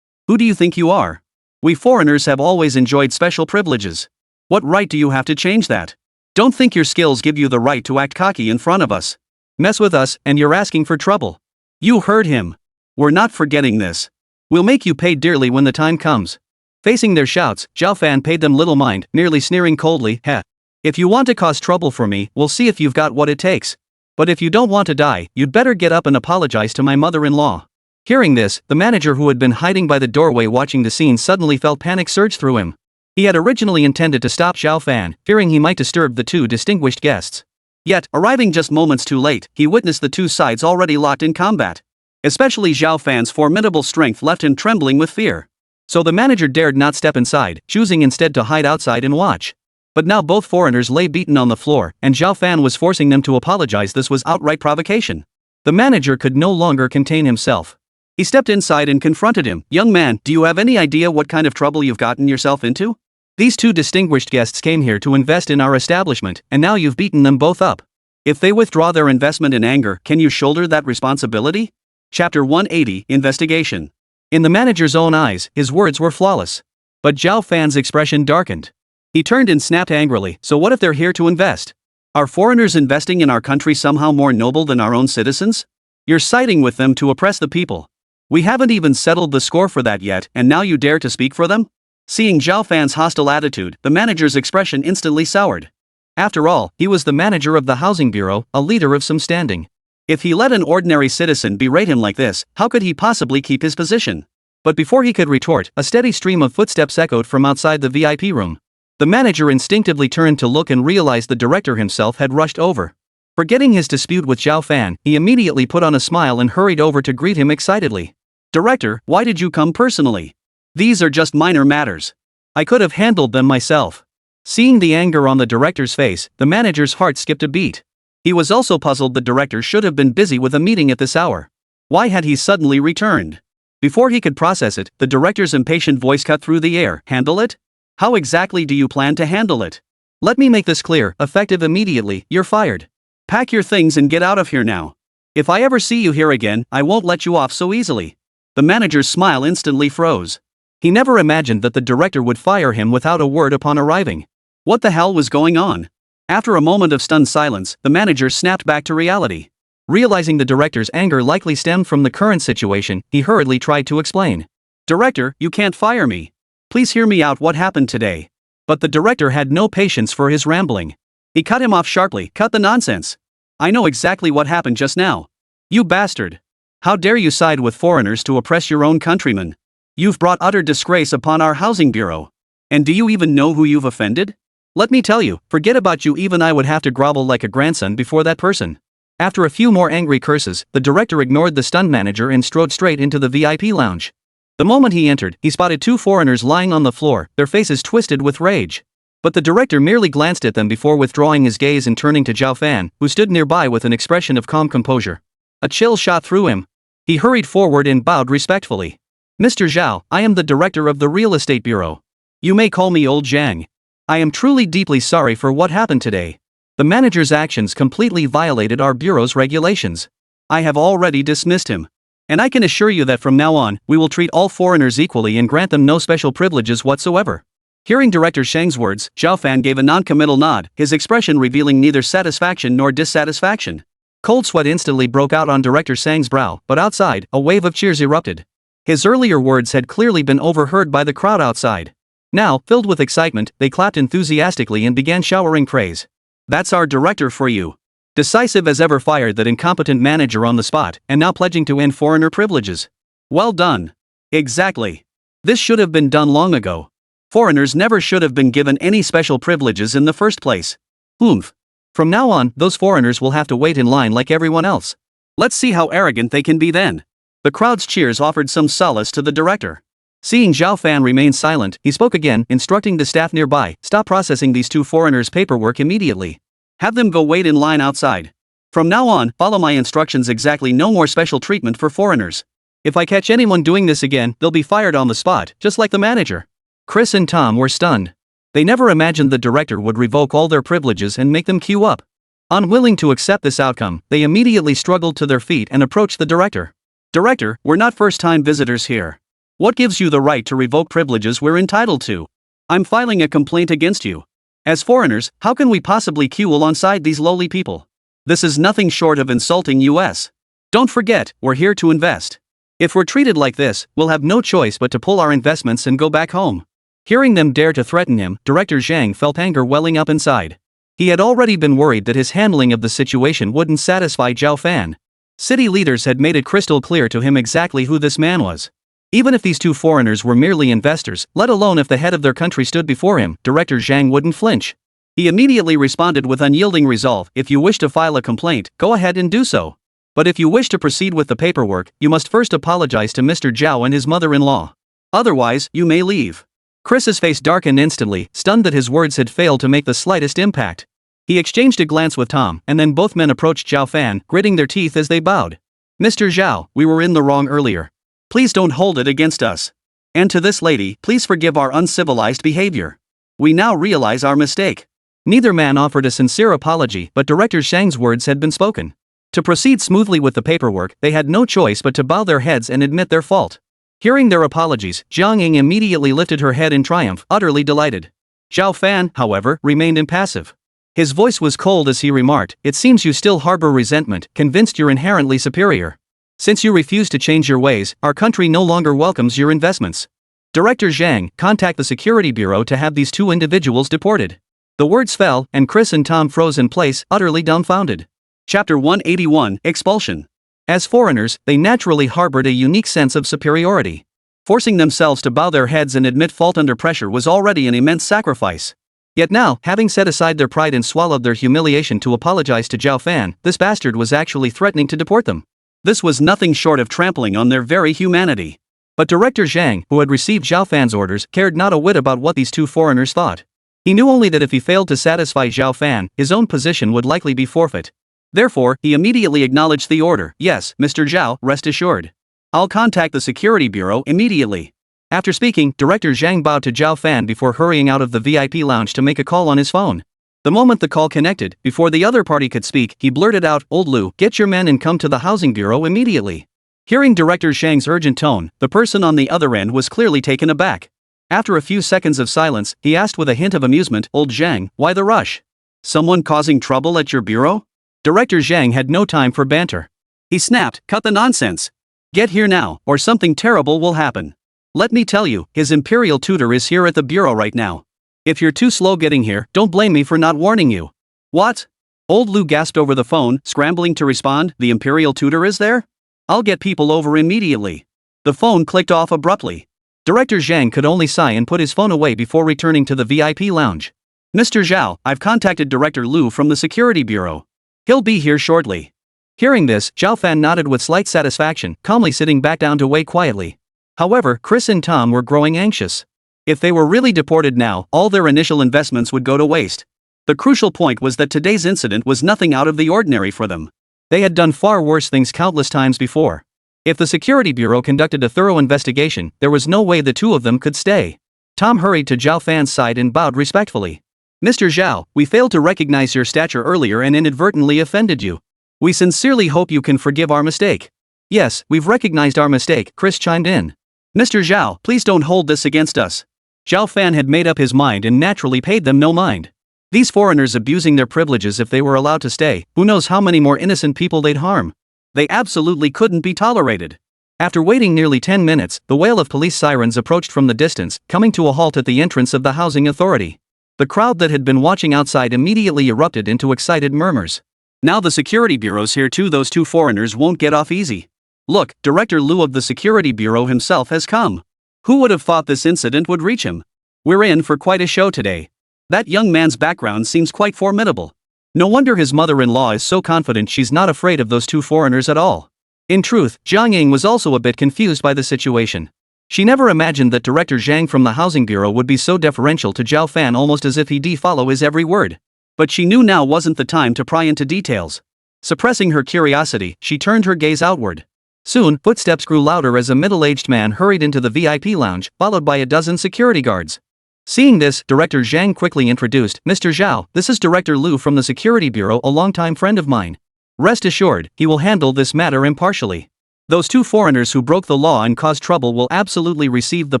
Who do you think you are? We foreigners have always enjoyed special privileges. What right do you have to change that? Don't think your skills give you the right to act cocky in front of us. Mess with us, and you're asking for trouble. You heard him. We're not forgetting this. We'll make you pay dearly when the time comes. Facing their shouts, Zhao Fan paid them little mind, merely sneering coldly, "Heh. If you want to cause trouble for me, we'll see if you've got what it takes. But if you don't want to die, you'd better get up and apologize to my mother-in-law." Hearing this, the manager who had been hiding by the doorway watching the scene suddenly felt panic surge through him. He had originally intended to stop Zhao Fan, fearing he might disturb the two distinguished guests. Yet, arriving just moments too late, he witnessed the two sides already locked in combat. Especially Zhao Fan's formidable strength left him trembling with fear. So the manager dared not step inside, choosing instead to hide outside and watch. But now both foreigners lay beaten on the floor, and Zhao Fan was forcing them to apologize. This was outright provocation. The manager could no longer contain himself. He stepped inside and confronted him. "Young man, do you have any idea what kind of trouble you've gotten yourself into? These two distinguished guests came here to invest in our establishment, and now you've beaten them both up. If they withdraw their investment in anger, can you shoulder that responsibility?" Chapter 180, Investigation. In the manager's own eyes, his words were flawless. But Zhao Fan's expression darkened. He turned and snapped angrily, "So what if they're here to invest? Are foreigners investing in our country somehow more noble than our own citizens? You're siding with them to oppress the people. We haven't even settled the score for that yet, and now you dare to speak for them?" Seeing Zhao Fan's hostile attitude, the manager's expression instantly soured. After all, he was the manager of the housing bureau, a leader of some standing. If he let an ordinary citizen berate him like this, how could he possibly keep his position? But before he could retort, a steady stream of footsteps echoed from outside the VIP room. The manager instinctively turned to look and realized the director himself had rushed over. Forgetting his dispute with Zhao Fan, he immediately put on a smile and hurried over to greet him excitedly. "Director, why did you come personally? These are just minor matters. I could have handled them myself." Seeing the anger on the director's face, the manager's heart skipped a beat. He was also puzzled. The director should have been busy with a meeting at this hour. Why had he suddenly returned? Before he could process it, the director's impatient voice cut through the air. "Handle it? How exactly do you plan to handle it? Let me make this clear, effective immediately, you're fired. Pack your things and get out of here now. If I ever see you here again, I won't let you off so easily." The manager's smile instantly froze. He never imagined that the director would fire him without a word upon arriving. What the hell was going on? After a moment of stunned silence, the manager snapped back to reality. Realizing the director's anger likely stemmed from the current situation, he hurriedly tried to explain. "Director, you can't fire me. Please hear me out. What happened today?" But the director had no patience for his rambling. He cut him off sharply. "Cut the nonsense. I know exactly what happened just now. You bastard. How dare you side with foreigners to oppress your own countrymen? You've brought utter disgrace upon our housing bureau. And do you even know who you've offended? Let me tell you, forget about you, even I would have to grovel like a grandson before that person." After a few more angry curses, the director ignored the stunned manager and strode straight into the VIP lounge. The moment he entered, he spotted two foreigners lying on the floor, their faces twisted with rage. But the director merely glanced at them before withdrawing his gaze and turning to Zhao Fan, who stood nearby with an expression of calm composure. A chill shot through him. He hurried forward and bowed respectfully. "Mr. Zhao, I am the director of the real estate bureau. You may call me Old Zhang. I am truly deeply sorry for what happened today. The manager's actions completely violated our bureau's regulations. I have already dismissed him. And I can assure you that from now on, we will treat all foreigners equally and grant them no special privileges whatsoever." Hearing Director Sheng's words, Zhao Fan gave a non-committal nod, his expression revealing neither satisfaction nor dissatisfaction. Cold sweat instantly broke out on Director Sheng's brow, but outside, a wave of cheers erupted. His earlier words had clearly been overheard by the crowd outside. Now, filled with excitement, they clapped enthusiastically and began showering praise. "That's our director for you. Decisive as ever, fired that incompetent manager on the spot, and now pledging to end foreigner privileges. Well done. Exactly. This should have been done long ago. Foreigners never should have been given any special privileges in the first place. Oomph. From now on, those foreigners will have to wait in line like everyone else. Let's see how arrogant they can be then." The crowd's cheers offered some solace to the director. Seeing Zhao Fan remain silent, he spoke again, instructing the staff nearby, "Stop processing these two foreigners' paperwork immediately. Have them go wait in line outside. From now on, follow my instructions exactly. No more special treatment for foreigners. If I catch anyone doing this again, they'll be fired on the spot, just like the manager." Chris and Tom were stunned. They never imagined the director would revoke all their privileges and make them queue up. Unwilling to accept this outcome, they immediately struggled to their feet and approached the director. "Director, we're not first-time visitors here. What gives you the right to revoke privileges we're entitled to? I'm filing a complaint against you. As foreigners, how can we possibly queue alongside these lowly people? This is nothing short of insulting us. Don't forget, we're here to invest. If we're treated like this, we'll have no choice but to pull our investments and go back home." Hearing them dare to threaten him, Director Zhang felt anger welling up inside. He had already been worried that his handling of the situation wouldn't satisfy Zhao Fan. City leaders had made it crystal clear to him exactly who this man was. Even if these two foreigners were merely investors, let alone if the head of their country stood before him, Director Zhang wouldn't flinch. He immediately responded with unyielding resolve. "If you wish to file a complaint, go ahead and do so. But if you wish to proceed with the paperwork, you must first apologize to Mr. Zhao and his mother-in-law." Otherwise, you may leave. Chris's face darkened instantly, stunned that his words had failed to make the slightest impact. He exchanged a glance with Tom, and then both men approached Zhao Fan, gritting their teeth as they bowed. Mr. Zhao, we were in the wrong earlier. Please don't hold it against us. And to this lady, please forgive our uncivilized behavior. We now realize our mistake. Neither man offered a sincere apology, but Director Zhang's words had been spoken. To proceed smoothly with the paperwork, they had no choice but to bow their heads and admit their fault. Hearing their apologies, Jiang Ying immediately lifted her head in triumph, utterly delighted. Zhao Fan, however, remained impassive. His voice was cold as he remarked, "It seems you still harbor resentment, convinced you're inherently superior. Since you refuse to change your ways, our country no longer welcomes your investments. Director Zhang, contact the Security Bureau to have these two individuals deported." The words fell, and Chris and Tom froze in place, utterly dumbfounded. Chapter 181, Expulsion. As foreigners, they naturally harbored a unique sense of superiority. Forcing themselves to bow their heads and admit fault under pressure was already an immense sacrifice. Yet now, having set aside their pride and swallowed their humiliation to apologize to Zhao Fan, this bastard was actually threatening to deport them. This was nothing short of trampling on their very humanity. But Director Zhang, who had received Zhao Fan's orders, cared not a whit about what these two foreigners thought. He knew only that if he failed to satisfy Zhao Fan, his own position would likely be forfeit. Therefore, he immediately acknowledged the order. "Yes, Mr. Zhao, rest assured. I'll contact the Security Bureau immediately." After speaking, Director Zhang bowed to Zhao Fan before hurrying out of the VIP lounge to make a call on his phone. The moment the call connected, before the other party could speak, he blurted out, "Old Lu, get your men and come to the Housing Bureau immediately." Hearing Director Zhang's urgent tone, the person on the other end was clearly taken aback. After a few seconds of silence, he asked with a hint of amusement, "Old Zhang, why the rush? Someone causing trouble at your bureau?" Director Zhang had no time for banter. He snapped, "Cut the nonsense. Get here now, or something terrible will happen. Let me tell you, his imperial tutor is here at the bureau right now. If you're too slow getting here, don't blame me for not warning you." "What?" Old Lu gasped over the phone, scrambling to respond. "The imperial tutor is there? I'll get people over immediately." The phone clicked off abruptly. Director Zhang could only sigh and put his phone away before returning to the VIP lounge. "Mr. Zhao, I've contacted Director Lu from the Security Bureau. He'll be here shortly." Hearing this, Zhao Fan nodded with slight satisfaction, calmly sitting back down to wait quietly. However, Chris and Tom were growing anxious. If they were really deported now, all their initial investments would go to waste. The crucial point was that today's incident was nothing out of the ordinary for them. They had done far worse things countless times before. If the Security Bureau conducted a thorough investigation, there was no way the two of them could stay. Tom hurried to Zhao Fan's side and bowed respectfully. "Mr. Zhao, we failed to recognize your stature earlier and inadvertently offended you. We sincerely hope you can forgive our mistake." "Yes, we've recognized our mistake," Chris chimed in. "Mr. Zhao, please don't hold this against us." Zhao Fan had made up his mind and naturally paid them no mind. These foreigners abusing their privileges, if they were allowed to stay, who knows how many more innocent people they'd harm. They absolutely couldn't be tolerated. After waiting nearly 10 minutes, the wail of police sirens approached from the distance, coming to a halt at the entrance of the housing authority. The crowd that had been watching outside immediately erupted into excited murmurs. "Now the Security Bureau's here too. Those two foreigners won't get off easy. Look, Director Lu of the Security Bureau himself has come. Who would have thought this incident would reach him? We're in for quite a show today. That young man's background seems quite formidable. No wonder his mother-in-law is so confident she's not afraid of those two foreigners at all." In truth, Jiang Ying was also a bit confused by the situation. She never imagined that Director Zhang from the Housing Bureau would be so deferential to Zhao Fan, almost as if he'd follow his every word. But she knew now wasn't the time to pry into details. Suppressing her curiosity, she turned her gaze outward. Soon, footsteps grew louder as a middle-aged man hurried into the VIP lounge, followed by a dozen security guards. Seeing this, Director Zhang quickly introduced, "Mr. Zhao, this is Director Lu from the Security Bureau, a longtime friend of mine. Rest assured, he will handle this matter impartially. Those two foreigners who broke the law and caused trouble will absolutely receive the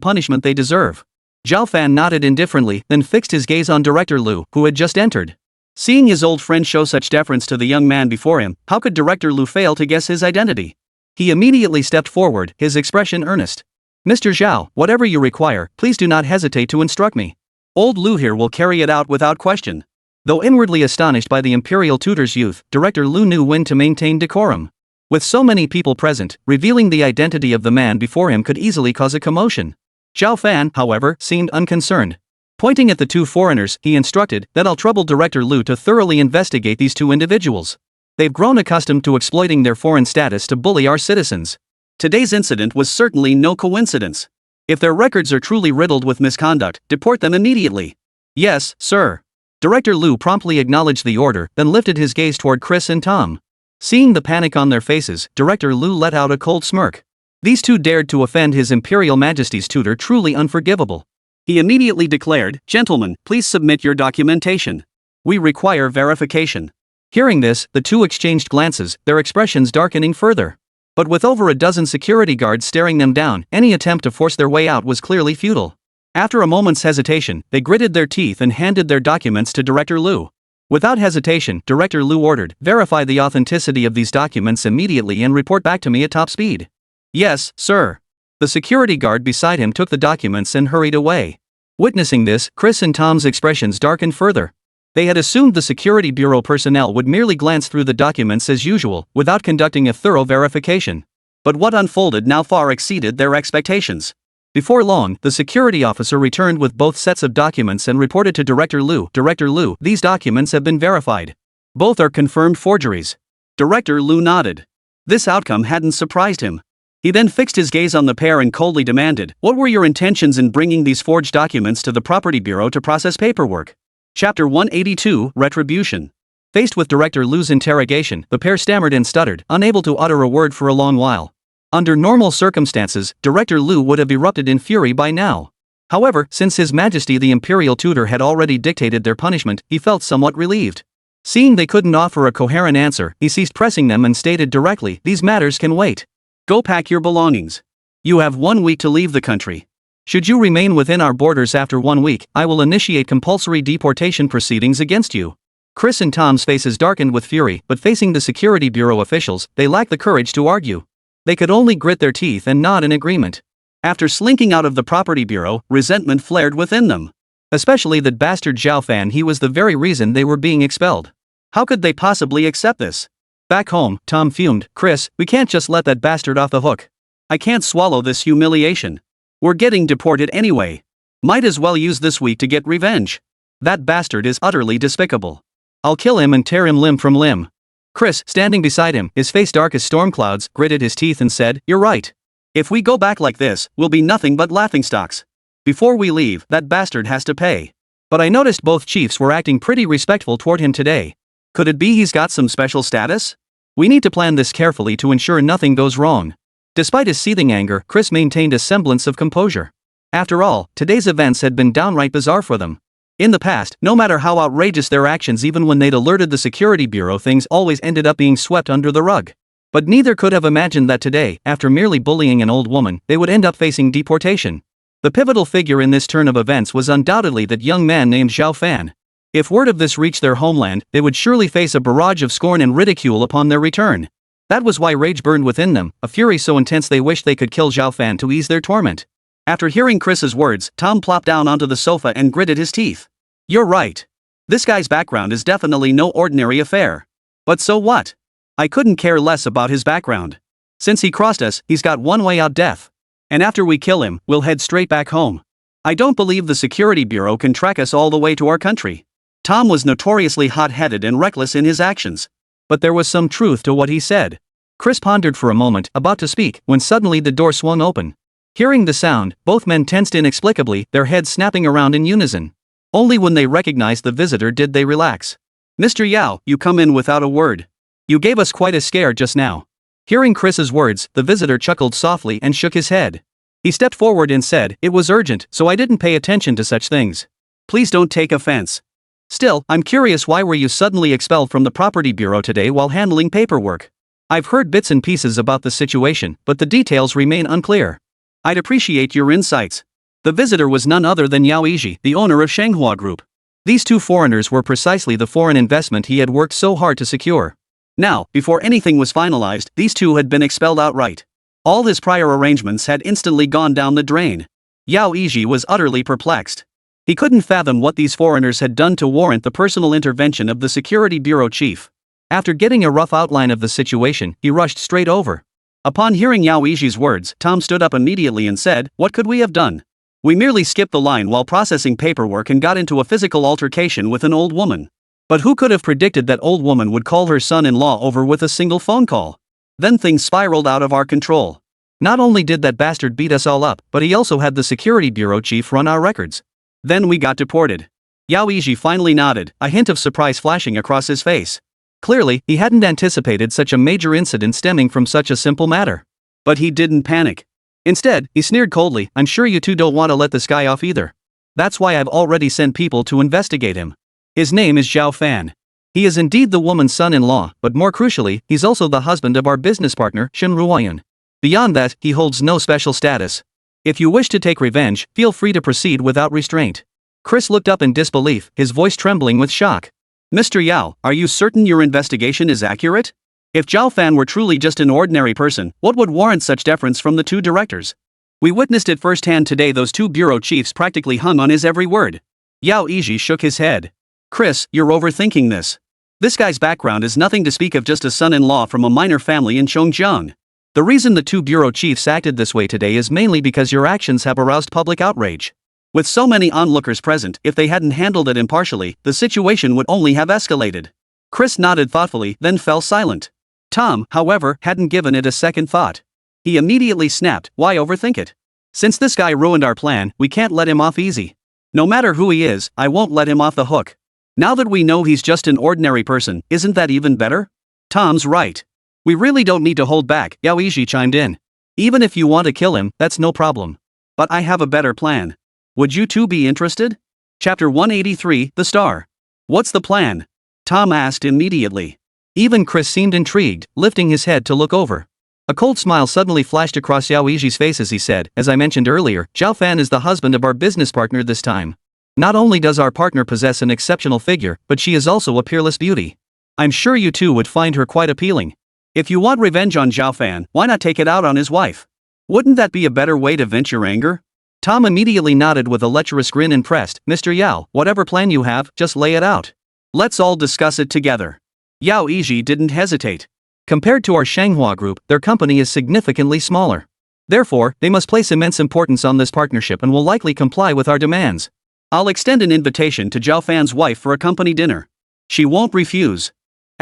punishment they deserve." Zhao Fan nodded indifferently, then fixed his gaze on Director Lu, who had just entered. Seeing his old friend show such deference to the young man before him, how could Director Lu fail to guess his identity? He immediately stepped forward, his expression earnest. "Mr. Zhao, whatever you require, please do not hesitate to instruct me. Old Lu here will carry it out without question." Though inwardly astonished by the imperial tutor's youth, Director Lu knew when to maintain decorum. With so many people present, revealing the identity of the man before him could easily cause a commotion. Zhao Fan, however, seemed unconcerned. Pointing at the two foreigners, he instructed that I'll trouble Director Lu to thoroughly investigate these two individuals. They've grown accustomed to exploiting their foreign status to bully our citizens. Today's incident was certainly no coincidence. If their records are truly riddled with misconduct, deport them immediately. Yes, sir. Director Liu promptly acknowledged the order, then lifted his gaze toward Chris and Tom. Seeing the panic on their faces, Director Liu let out a cold smirk. These two dared to offend His Imperial Majesty's tutor, truly unforgivable. He immediately declared, "Gentlemen, please submit your documentation. We require verification." Hearing this, the two exchanged glances, their expressions darkening further. But with over a dozen security guards staring them down, any attempt to force their way out was clearly futile. After a moment's hesitation, they gritted their teeth and handed their documents to Director Liu. Without hesitation, Director Liu ordered, "Verify the authenticity of these documents immediately and report back to me at top speed." "Yes, sir." The security guard beside him took the documents and hurried away. Witnessing this, Chris and Tom's expressions darkened further. They had assumed the Security Bureau personnel would merely glance through the documents as usual, without conducting a thorough verification. But what unfolded now far exceeded their expectations. Before long, the security officer returned with both sets of documents and reported to Director Liu, "Director Liu, these documents have been verified. Both are confirmed forgeries." Director Liu nodded. This outcome hadn't surprised him. He then fixed his gaze on the pair and coldly demanded, "What were your intentions in bringing these forged documents to the Property Bureau to process paperwork?" Chapter 182, Retribution. Faced with Director Liu's interrogation, the pair stammered and stuttered, unable to utter a word for a long while. Under normal circumstances, Director Liu would have erupted in fury by now. However, since His Majesty the Imperial Tutor had already dictated their punishment, he felt somewhat relieved. Seeing they couldn't offer a coherent answer, he ceased pressing them and stated directly, "These matters can wait. Go pack your belongings. You have 1 week to leave the country. Should you remain within our borders after 1 week, I will initiate compulsory deportation proceedings against you." Chris and Tom's faces darkened with fury, but facing the Security Bureau officials, they lacked the courage to argue. They could only grit their teeth and nod in agreement. After slinking out of the Property Bureau, resentment flared within them. Especially that bastard Zhao Fan, he was the very reason they were being expelled. How could they possibly accept this? Back home, Tom fumed, "Chris, we can't just let that bastard off the hook. I can't swallow this humiliation. We're getting deported anyway. Might as well use this week to get revenge. That bastard is utterly despicable. I'll kill him and tear him limb from limb." Chris, standing beside him, his face dark as storm clouds, gritted his teeth and said, "You're right. If we go back like this, we'll be nothing but laughingstocks. Before we leave, that bastard has to pay." But I noticed both chiefs were acting pretty respectful toward him today. Could it be he's got some special status? We need to plan this carefully to ensure nothing goes wrong. Despite his seething anger, Chris maintained a semblance of composure. After all, today's events had been downright bizarre for them. In the past, no matter how outrageous their actions, even when they'd alerted the Security Bureau, things always ended up being swept under the rug. But neither could have imagined that today, after merely bullying an old woman, they would end up facing deportation. The pivotal figure in this turn of events was undoubtedly that young man named Zhao Fan. If word of this reached their homeland, they would surely face a barrage of scorn and ridicule upon their return. That was why rage burned within them, a fury so intense they wished they could kill Zhao Fan to ease their torment. After hearing Chris's words, Tom plopped down onto the sofa and gritted his teeth. "You're right. This guy's background is definitely no ordinary affair. But so what? I couldn't care less about his background. Since he crossed us, he's got one way out: death. And after we kill him, we'll head straight back home. I don't believe the Security Bureau can track us all the way to our country." Tom was notoriously hot-headed and reckless in his actions. But there was some truth to what he said. Chris pondered for a moment, about to speak, when suddenly the door swung open. Hearing the sound, both men tensed inexplicably, their heads snapping around in unison. Only when they recognized the visitor did they relax. "Mr. Yao, you come in without a word. You gave us quite a scare just now." Hearing Chris's words, the visitor chuckled softly and shook his head. He stepped forward and said, "It was urgent, so I didn't pay attention to such things. Please don't take offense. Still, I'm curious, why were you suddenly expelled from the Property Bureau today while handling paperwork? I've heard bits and pieces about the situation, but the details remain unclear. I'd appreciate your insights." The visitor was none other than Yao Yiji, the owner of Shenghua Group. These two foreigners were precisely the foreign investment he had worked so hard to secure. Now, before anything was finalized, these two had been expelled outright. All his prior arrangements had instantly gone down the drain. Yao Yiji was utterly perplexed. He couldn't fathom what these foreigners had done to warrant the personal intervention of the Security Bureau chief. After getting a rough outline of the situation, he rushed straight over. Upon hearing Yao Yiji's words, Tom stood up immediately and said, "What could we have done? We merely skipped the line while processing paperwork and got into a physical altercation with an old woman. But who could have predicted that old woman would call her son-in-law over with a single phone call? Then things spiraled out of our control. Not only did that bastard beat us all up, but he also had the security bureau chief run our records. Then we got deported. Yao Yiji finally nodded, a hint of surprise flashing across his face. Clearly, he hadn't anticipated such a major incident stemming from such a simple matter. But he didn't panic. Instead, he sneered coldly, I'm sure you two don't want to let this guy off either. That's why I've already sent people to investigate him. His name is Zhao Fan. He is indeed the woman's son-in-law, but more crucially, he's also the husband of our business partner, Shen Ruoyan. Beyond that, he holds no special status. If you wish to take revenge, feel free to proceed without restraint. Chris looked up in disbelief, his voice trembling with shock. Mr. Yao, are you certain your investigation is accurate? If Zhao Fan were truly just an ordinary person, what would warrant such deference from the two directors? We witnessed it firsthand today. Those two bureau chiefs practically hung on his every word. Yao Yiji shook his head. Chris, you're overthinking this. This guy's background is nothing to speak of, just a son-in-law from a minor family in Chongjiang. The reason the two bureau chiefs acted this way today is mainly because your actions have aroused public outrage. With so many onlookers present, if they hadn't handled it impartially, the situation would only have escalated. Chris nodded thoughtfully, then fell silent. Tom, however, hadn't given it a second thought. He immediately snapped, why overthink it? Since this guy ruined our plan, we can't let him off easy. No matter who he is, I won't let him off the hook. Now that we know he's just an ordinary person, isn't that even better? Tom's right. We really don't need to hold back, Yao Yiji chimed in. Even if you want to kill him, that's no problem. But I have a better plan. Would you two be interested? Chapter 183, The Star. What's the plan? Tom asked immediately. Even Chris seemed intrigued, lifting his head to look over. A cold smile suddenly flashed across Yao Yiji's face as he said, as I mentioned earlier, Zhao Fan is the husband of our business partner this time. Not only does our partner possess an exceptional figure, but she is also a peerless beauty. I'm sure you two would find her quite appealing. If you want revenge on Zhao Fan, why not take it out on his wife? Wouldn't that be a better way to vent your anger? Tom immediately nodded with a lecherous grin and pressed, Mr. Yao, whatever plan you have, just lay it out. Let's all discuss it together. Yao Yiji didn't hesitate. Compared to our Shanghua group, their company is significantly smaller. Therefore, they must place immense importance on this partnership and will likely comply with our demands. I'll extend an invitation to Zhao Fan's wife for a company dinner. She won't refuse.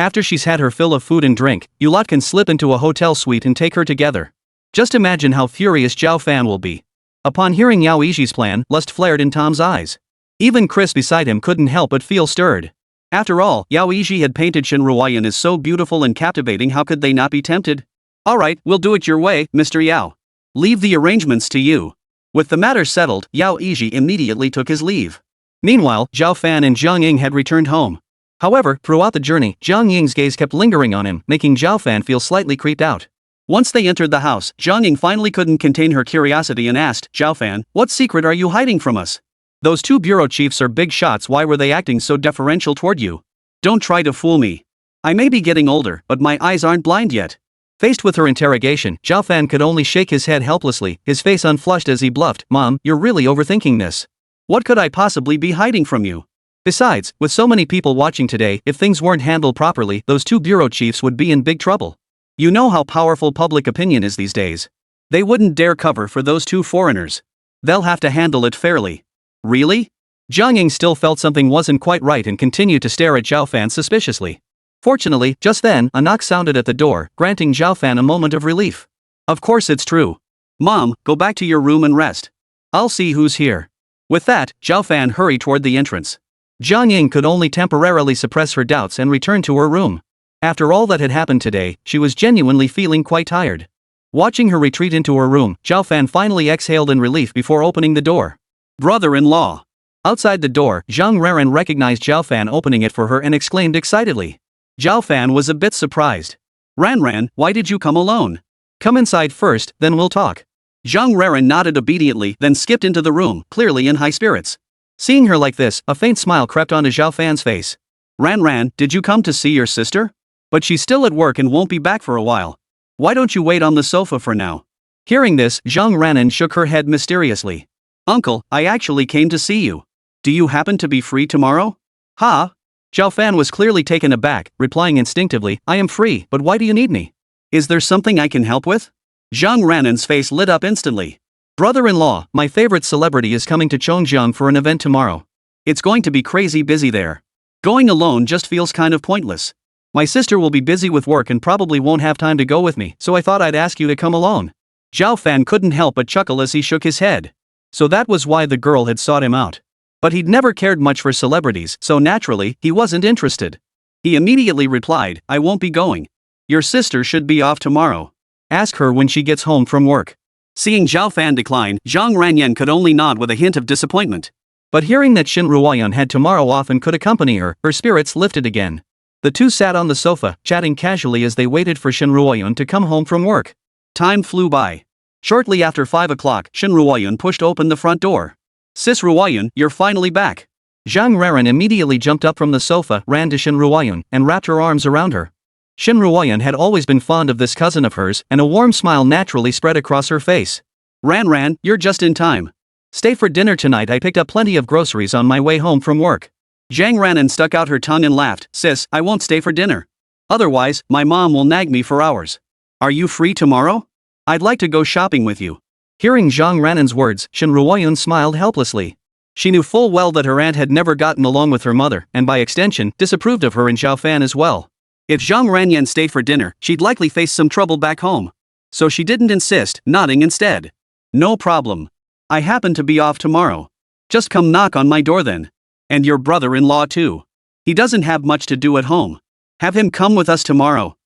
After she's had her fill of food and drink, you lot can slip into a hotel suite and take her together. Just imagine how furious Zhao Fan will be. Upon hearing Yao Yiji's plan, lust flared in Tom's eyes. Even Chris beside him couldn't help but feel stirred. After all, Yao Yiji had painted Shen Ruoyan as so beautiful and captivating, how could they not be tempted? Alright, we'll do it your way, Mr. Yao. Leave the arrangements to you. With the matter settled, Yao Yiji immediately took his leave. Meanwhile, Zhao Fan and Jiang Ying had returned home. However, throughout the journey, Jiang Ying's gaze kept lingering on him, making Zhao Fan feel slightly creeped out. Once they entered the house, Jiang Ying finally couldn't contain her curiosity and asked, Zhao Fan, what secret are you hiding from us? Those two bureau chiefs are big shots, why were they acting so deferential toward you? Don't try to fool me. I may be getting older, but my eyes aren't blind yet. Faced with her interrogation, Zhao Fan could only shake his head helplessly, his face unflushed as he bluffed, Mom, you're really overthinking this. What could I possibly be hiding from you? Besides, with so many people watching today, if things weren't handled properly, those two bureau chiefs would be in big trouble. You know how powerful public opinion is these days. They wouldn't dare cover for those two foreigners. They'll have to handle it fairly. Really? Jiang Ying still felt something wasn't quite right and continued to stare at Zhao Fan suspiciously. Fortunately, just then, a knock sounded at the door, granting Zhao Fan a moment of relief. Of course it's true. Mom, go back to your room and rest. I'll see who's here. With that, Zhao Fan hurried toward the entrance. Jiang Ying could only temporarily suppress her doubts and return to her room. After all that had happened today, she was genuinely feeling quite tired. Watching her retreat into her room, Zhao Fan finally exhaled in relief before opening the door. Brother-in-law. Outside the door, Zhang Reran recognized Zhao Fan opening it for her and exclaimed excitedly. Zhao Fan was a bit surprised. Ran, why did you come alone? Come inside first, then we'll talk. Zhang Reran nodded obediently, then skipped into the room, clearly in high spirits. Seeing her like this, a faint smile crept onto Zhao Fan's face. Ran, did you come to see your sister? But she's still at work and won't be back for a while. Why don't you wait on the sofa for now? Hearing this, Zhang Renan shook her head mysteriously. Uncle, I actually came to see you. Do you happen to be free tomorrow? Ha? Zhao Fan was clearly taken aback, replying instinctively, I am free, but why do you need me? Is there something I can help with? Zhang Ranan's face lit up instantly. Brother-in-law, my favorite celebrity is coming to Chongjiang for an event tomorrow. It's going to be crazy busy there. Going alone just feels kind of pointless. My sister will be busy with work and probably won't have time to go with me, so I thought I'd ask you to come alone. Zhao Fan couldn't help but chuckle as he shook his head. So that was why the girl had sought him out. But he'd never cared much for celebrities, so naturally, he wasn't interested. He immediately replied, I won't be going. Your sister should be off tomorrow. Ask her when she gets home from work. Seeing Zhao Fan decline, Zhang Ranyan could only nod with a hint of disappointment. But hearing that Shin Ruoyun had tomorrow off and could accompany her, her spirits lifted again. The two sat on the sofa, chatting casually as they waited for Shin Ruoyun to come home from work. Time flew by. Shortly after 5 o'clock, Shin Ruoyun pushed open the front door. Sis Ruoyun, you're finally back. Zhang Raran immediately jumped up from the sofa, ran to Shin Ruoyun, and wrapped her arms around her. Shin Ruoyun had always been fond of this cousin of hers, and a warm smile naturally spread across her face. Ran, you're just in time. Stay for dinner tonight. I picked up plenty of groceries on my way home from work. Zhang Ranan stuck out her tongue and laughed. Sis, I won't stay for dinner. Otherwise, my mom will nag me for hours. Are you free tomorrow? I'd like to go shopping with you. Hearing Zhang Ranan's words, Shin Ruoyun smiled helplessly. She knew full well that her aunt had never gotten along with her mother, and by extension, disapproved of her and Zhao Fan as well. If Zhang Ranyan stayed for dinner, she'd likely face some trouble back home. So she didn't insist, nodding instead. No problem. I happen to be off tomorrow. Just come knock on my door then. And your brother-in-law too. He doesn't have much to do at home. Have him come with us tomorrow.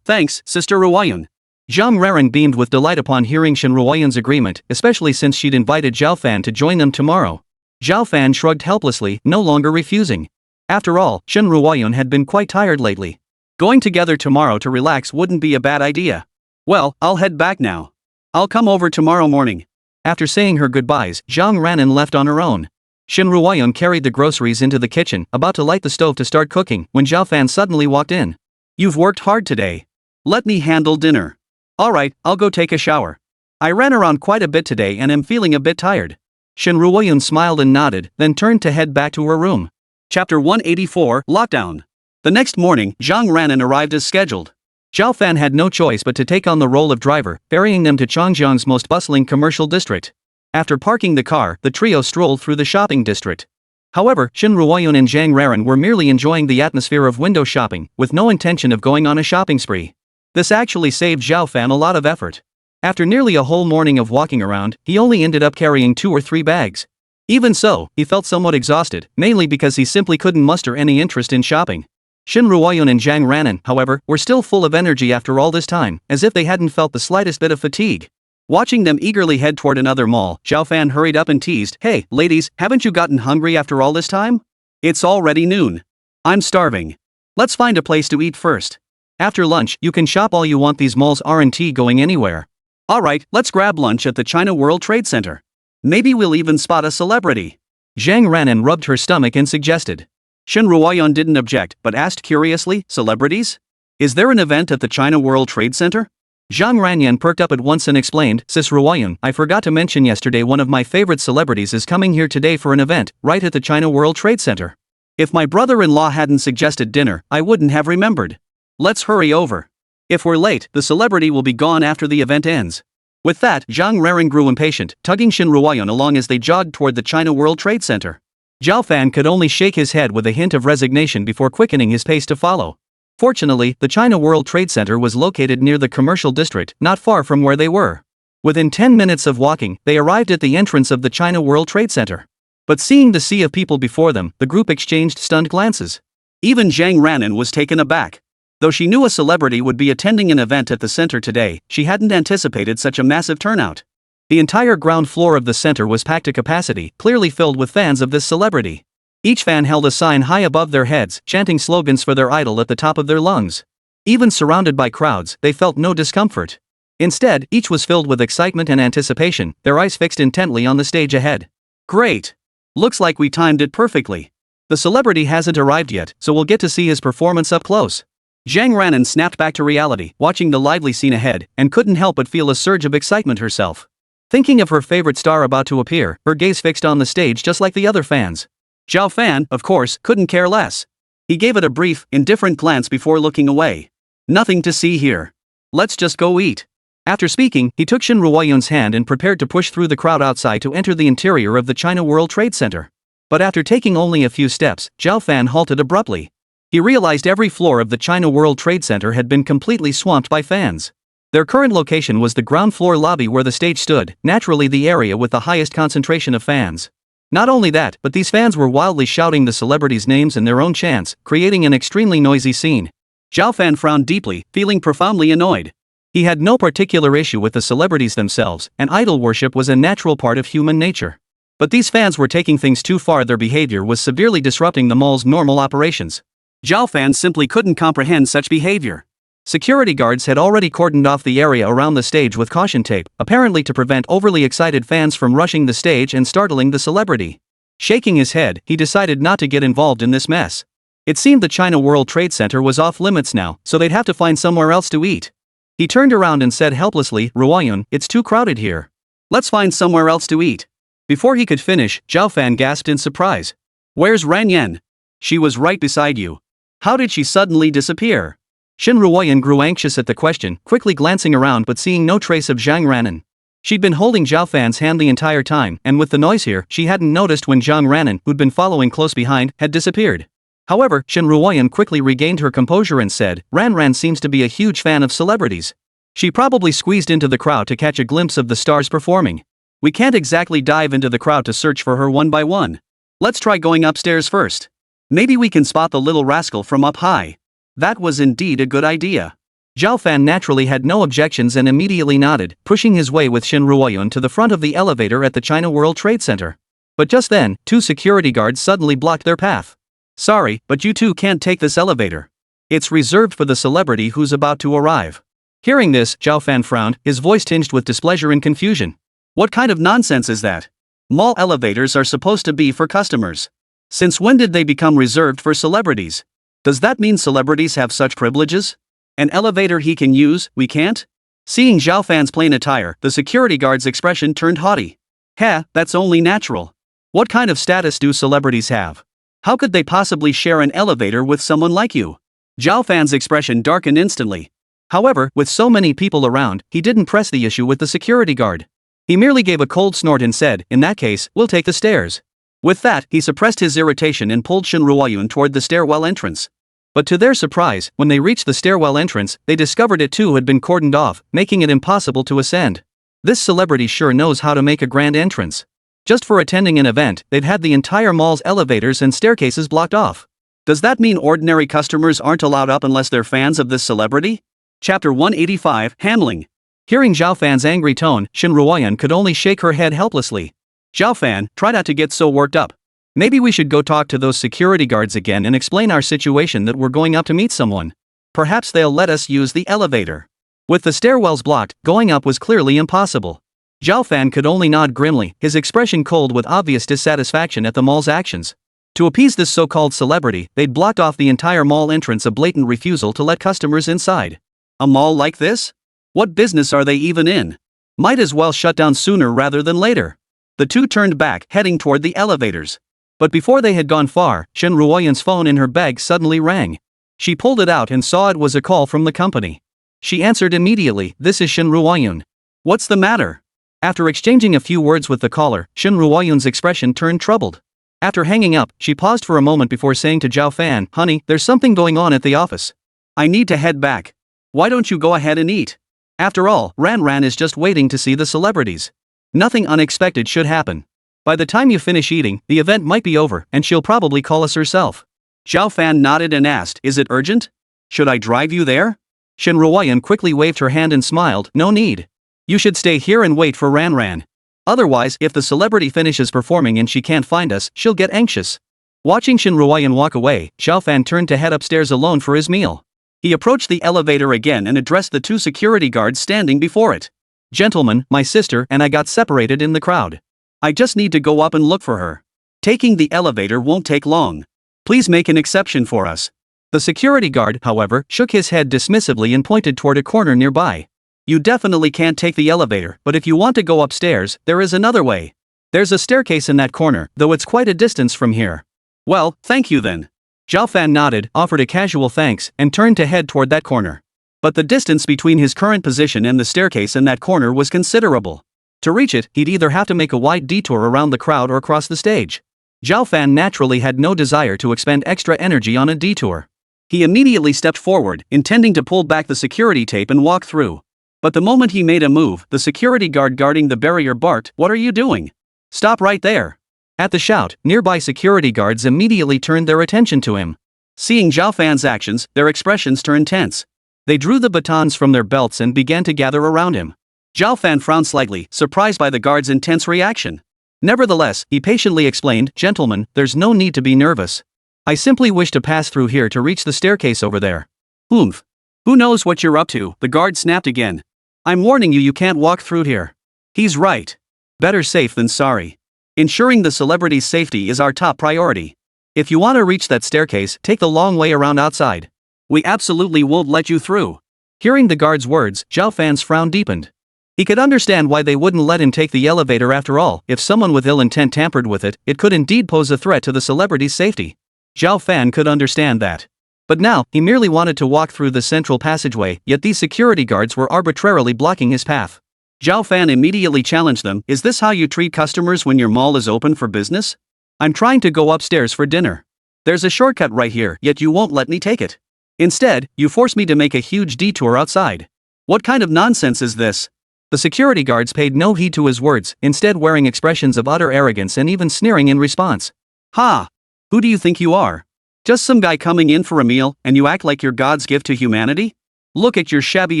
Thanks, Sister Ruoyun. Zhang Raran beamed with delight upon hearing Shin Ruoyun's agreement, especially since she'd invited Zhao Fan to join them tomorrow. Zhao Fan shrugged helplessly, no longer refusing. After all, Shin Ruoyun had been quite tired lately. Going together tomorrow to relax wouldn't be a bad idea. Well, I'll head back now. I'll come over tomorrow morning. After saying her goodbyes, Zhang Ranan left on her own. Shin Ruoyun carried the groceries into the kitchen, about to light the stove to start cooking, when Zhao Fan suddenly walked in. You've worked hard today. Let me handle dinner. Alright, I'll go take a shower. I ran around quite a bit today and am feeling a bit tired. Shin Ruoyun smiled and nodded, then turned to head back to her room. Chapter 184, Lockdown. The next morning, Zhang Ranan arrived as scheduled. Zhao Fan had no choice but to take on the role of driver, ferrying them to Chongjiang's most bustling commercial district. After parking the car, the trio strolled through the shopping district. However, Shin Ruoyun and Zhang Raran were merely enjoying the atmosphere of window shopping, with no intention of going on a shopping spree. This actually saved Zhao Fan a lot of effort. After nearly a whole morning of walking around, he only ended up carrying 2 or 3 bags. Even so, he felt somewhat exhausted, mainly because he simply couldn't muster any interest in shopping. Shin Ruoyun and Zhang Ranan, however, were still full of energy after all this time, as if they hadn't felt the slightest bit of fatigue. Watching them eagerly head toward another mall, Zhao Fan hurried up and teased, Hey, ladies, haven't you gotten hungry after all this time? It's already noon. I'm starving. Let's find a place to eat first. After lunch, you can shop all you want. These malls aren't going anywhere. Alright, let's grab lunch at the China World Trade Center. Maybe we'll even spot a celebrity. Zhang Ranan rubbed her stomach and suggested. Shin Ruoyun didn't object, but asked curiously, celebrities? Is there an event at the China World Trade Center? Zhang Ranyan perked up at once and explained, Sis Ruoyun, I forgot to mention yesterday one of my favorite celebrities is coming here today for an event, right at the China World Trade Center. If my brother-in-law hadn't suggested dinner, I wouldn't have remembered. Let's hurry over. If we're late, the celebrity will be gone after the event ends. With that, Zhang Raran grew impatient, tugging Shin Ruoyun along as they jogged toward the China World Trade Center. Zhao Fan could only shake his head with a hint of resignation before quickening his pace to follow. Fortunately, the China World Trade Center was located near the commercial district, not far from where they were. Within 10 minutes of walking, they arrived at the entrance of the China World Trade Center. But seeing the sea of people before them, the group exchanged stunned glances. Even Zhang Ranan was taken aback. Though she knew a celebrity would be attending an event at the center today, she hadn't anticipated such a massive turnout. The entire ground floor of the center was packed to capacity, clearly filled with fans of this celebrity. Each fan held a sign high above their heads, chanting slogans for their idol at the top of their lungs. Even surrounded by crowds, they felt no discomfort. Instead, each was filled with excitement and anticipation, their eyes fixed intently on the stage ahead. Great! Looks like we timed it perfectly. The celebrity hasn't arrived yet, so we'll get to see his performance up close. Zhang Ranan snapped back to reality, watching the lively scene ahead, and couldn't help but feel a surge of excitement herself. Thinking of her favorite star about to appear, her gaze fixed on the stage just like the other fans. Zhao Fan, of course, couldn't care less. He gave it a brief, indifferent glance before looking away. Nothing to see here. Let's just go eat. After speaking, he took Shin Ruoyun's hand and prepared to push through the crowd outside to enter the interior of the China World Trade Center. But after taking only a few steps, Zhao Fan halted abruptly. He realized every floor of the China World Trade Center had been completely swamped by fans. Their current location was the ground floor lobby where the stage stood, naturally the area with the highest concentration of fans. Not only that, but these fans were wildly shouting the celebrities' names in their own chants, creating an extremely noisy scene. Zhao Fan frowned deeply, feeling profoundly annoyed. He had no particular issue with the celebrities themselves, and idol worship was a natural part of human nature. But these fans were taking things too far. Their behavior was severely disrupting the mall's normal operations. Zhao Fan simply couldn't comprehend such behavior. Security guards had already cordoned off the area around the stage with caution tape, apparently to prevent overly excited fans from rushing the stage and startling the celebrity. Shaking his head, he decided not to get involved in this mess. It seemed the China World Trade Center was off limits now, so they'd have to find somewhere else to eat. He turned around and said helplessly, "Ruoyun, it's too crowded here. Let's find somewhere else to eat." Before he could finish, Zhao Fan gasped in surprise. "Where's Ran Yan? She was right beside you. How did she suddenly disappear?" Shin Ruoyun grew anxious at the question, quickly glancing around but seeing no trace of Zhang Ranan. She'd been holding Zhao Fan's hand the entire time, and with the noise here, she hadn't noticed when Zhang Ranan, who'd been following close behind, had disappeared. However, Shin Ruoyun quickly regained her composure and said, "Ran seems to be a huge fan of celebrities. She probably squeezed into the crowd to catch a glimpse of the stars performing. We can't exactly dive into the crowd to search for her one by one. Let's try going upstairs first. Maybe we can spot the little rascal from up high." That was indeed a good idea. Zhao Fan naturally had no objections and immediately nodded, pushing his way with Shin Ruoyun to the front of the elevator at the China World Trade Center. But just then, two security guards suddenly blocked their path. "Sorry, but you two can't take this elevator. It's reserved for the celebrity who's about to arrive." Hearing this, Zhao Fan frowned, his voice tinged with displeasure and confusion. What kind of nonsense is that? Mall elevators are supposed to be for customers. Since when did they become reserved for celebrities? Does that mean celebrities have such privileges? An elevator he can use, we can't? Seeing Zhao Fan's plain attire, the security guard's expression turned haughty. That's only natural. What kind of status do celebrities have? How could they possibly share an elevator with someone like you? Zhao Fan's expression darkened instantly. However, with so many people around, he didn't press the issue with the security guard. He merely gave a cold snort and said, "In that case, we'll take the stairs." With that, he suppressed his irritation and pulled Shin Ruoyun toward the stairwell entrance. But to their surprise, when they reached the stairwell entrance, they discovered it too had been cordoned off, making it impossible to ascend. This celebrity sure knows how to make a grand entrance. Just for attending an event, they'd had the entire mall's elevators and staircases blocked off. Does that mean ordinary customers aren't allowed up unless they're fans of this celebrity? Chapter 185, Handling. Hearing Zhao Fan's angry tone, Shin Ruoyun could only shake her head helplessly. "Zhao Fan, try not to get so worked up. Maybe we should go talk to those security guards again and explain our situation, that we're going up to meet someone. Perhaps they'll let us use the elevator." With the stairwells blocked, going up was clearly impossible. Zhao Fan could only nod grimly, his expression cold with obvious dissatisfaction at the mall's actions. To appease this so-called celebrity, they'd blocked off the entire mall entrance, a blatant refusal to let customers inside. A mall like this? What business are they even in? Might as well shut down sooner rather than later. The two turned back, heading toward the elevators. But before they had gone far, Shin Ruoyun's phone in her bag suddenly rang. She pulled it out and saw it was a call from the company. She answered immediately, "This is Shin Ruoyun. What's the matter?" After exchanging a few words with the caller, Shin Ruoyun's expression turned troubled. After hanging up, she paused for a moment before saying to Zhao Fan, "Honey, there's something going on at the office. I need to head back. Why don't you go ahead and eat? After all, Ran is just waiting to see the celebrities. Nothing unexpected should happen. By the time you finish eating, the event might be over, and she'll probably call us herself." Zhao Fan nodded and asked, "Is it urgent? Should I drive you there?" Shin Ruoyun quickly waved her hand and smiled, "No need. You should stay here and wait for Ran. Otherwise, if the celebrity finishes performing and she can't find us, she'll get anxious." Watching Shin Ruoyun walk away, Zhao Fan turned to head upstairs alone for his meal. He approached the elevator again and addressed the two security guards standing before it. "Gentlemen, my sister and I got separated in the crowd. I just need to go up and look for her. Taking the elevator won't take long. Please make an exception for us." The security guard, however, shook his head dismissively and pointed toward a corner nearby. "You definitely can't take the elevator, but if you want to go upstairs, there is another way. There's a staircase in that corner, though it's quite a distance from here." "Well, thank you then." Zhao Fan nodded, offered a casual thanks, and turned to head toward that corner. But the distance between his current position and the staircase in that corner was considerable. To reach it, he'd either have to make a wide detour around the crowd or cross the stage. Zhao Fan naturally had no desire to expend extra energy on a detour. He immediately stepped forward, intending to pull back the security tape and walk through. But the moment he made a move, the security guard guarding the barrier barked, "What are you doing? Stop right there." At the shout, nearby security guards immediately turned their attention to him. Seeing Zhao Fan's actions, their expressions turned tense. They drew the batons from their belts and began to gather around him. Zhao Fan frowned slightly, surprised by the guard's intense reaction. Nevertheless, he patiently explained, "Gentlemen, there's no need to be nervous. I simply wish to pass through here to reach the staircase over there." "Oomph. Who knows what you're up to?" the guard snapped again. "I'm warning you can't walk through here." "He's right. Better safe than sorry. Ensuring the celebrity's safety is our top priority. If you want to reach that staircase, take the long way around outside. We absolutely won't let you through." Hearing the guard's words, Zhao Fan's frown deepened. He could understand why they wouldn't let him take the elevator after all. If someone with ill intent tampered with it, it could indeed pose a threat to the celebrity's safety. Zhao Fan could understand that. But now, he merely wanted to walk through the central passageway, yet these security guards were arbitrarily blocking his path. Zhao Fan immediately challenged them, "Is this how you treat customers when your mall is open for business? I'm trying to go upstairs for dinner. There's a shortcut right here, yet you won't let me take it. Instead, you force me to make a huge detour outside. What kind of nonsense is this?" The security guards paid no heed to his words, instead wearing expressions of utter arrogance and even sneering in response. "Ha! Who do you think you are? Just some guy coming in for a meal, and you act like you're God's gift to humanity? Look at your shabby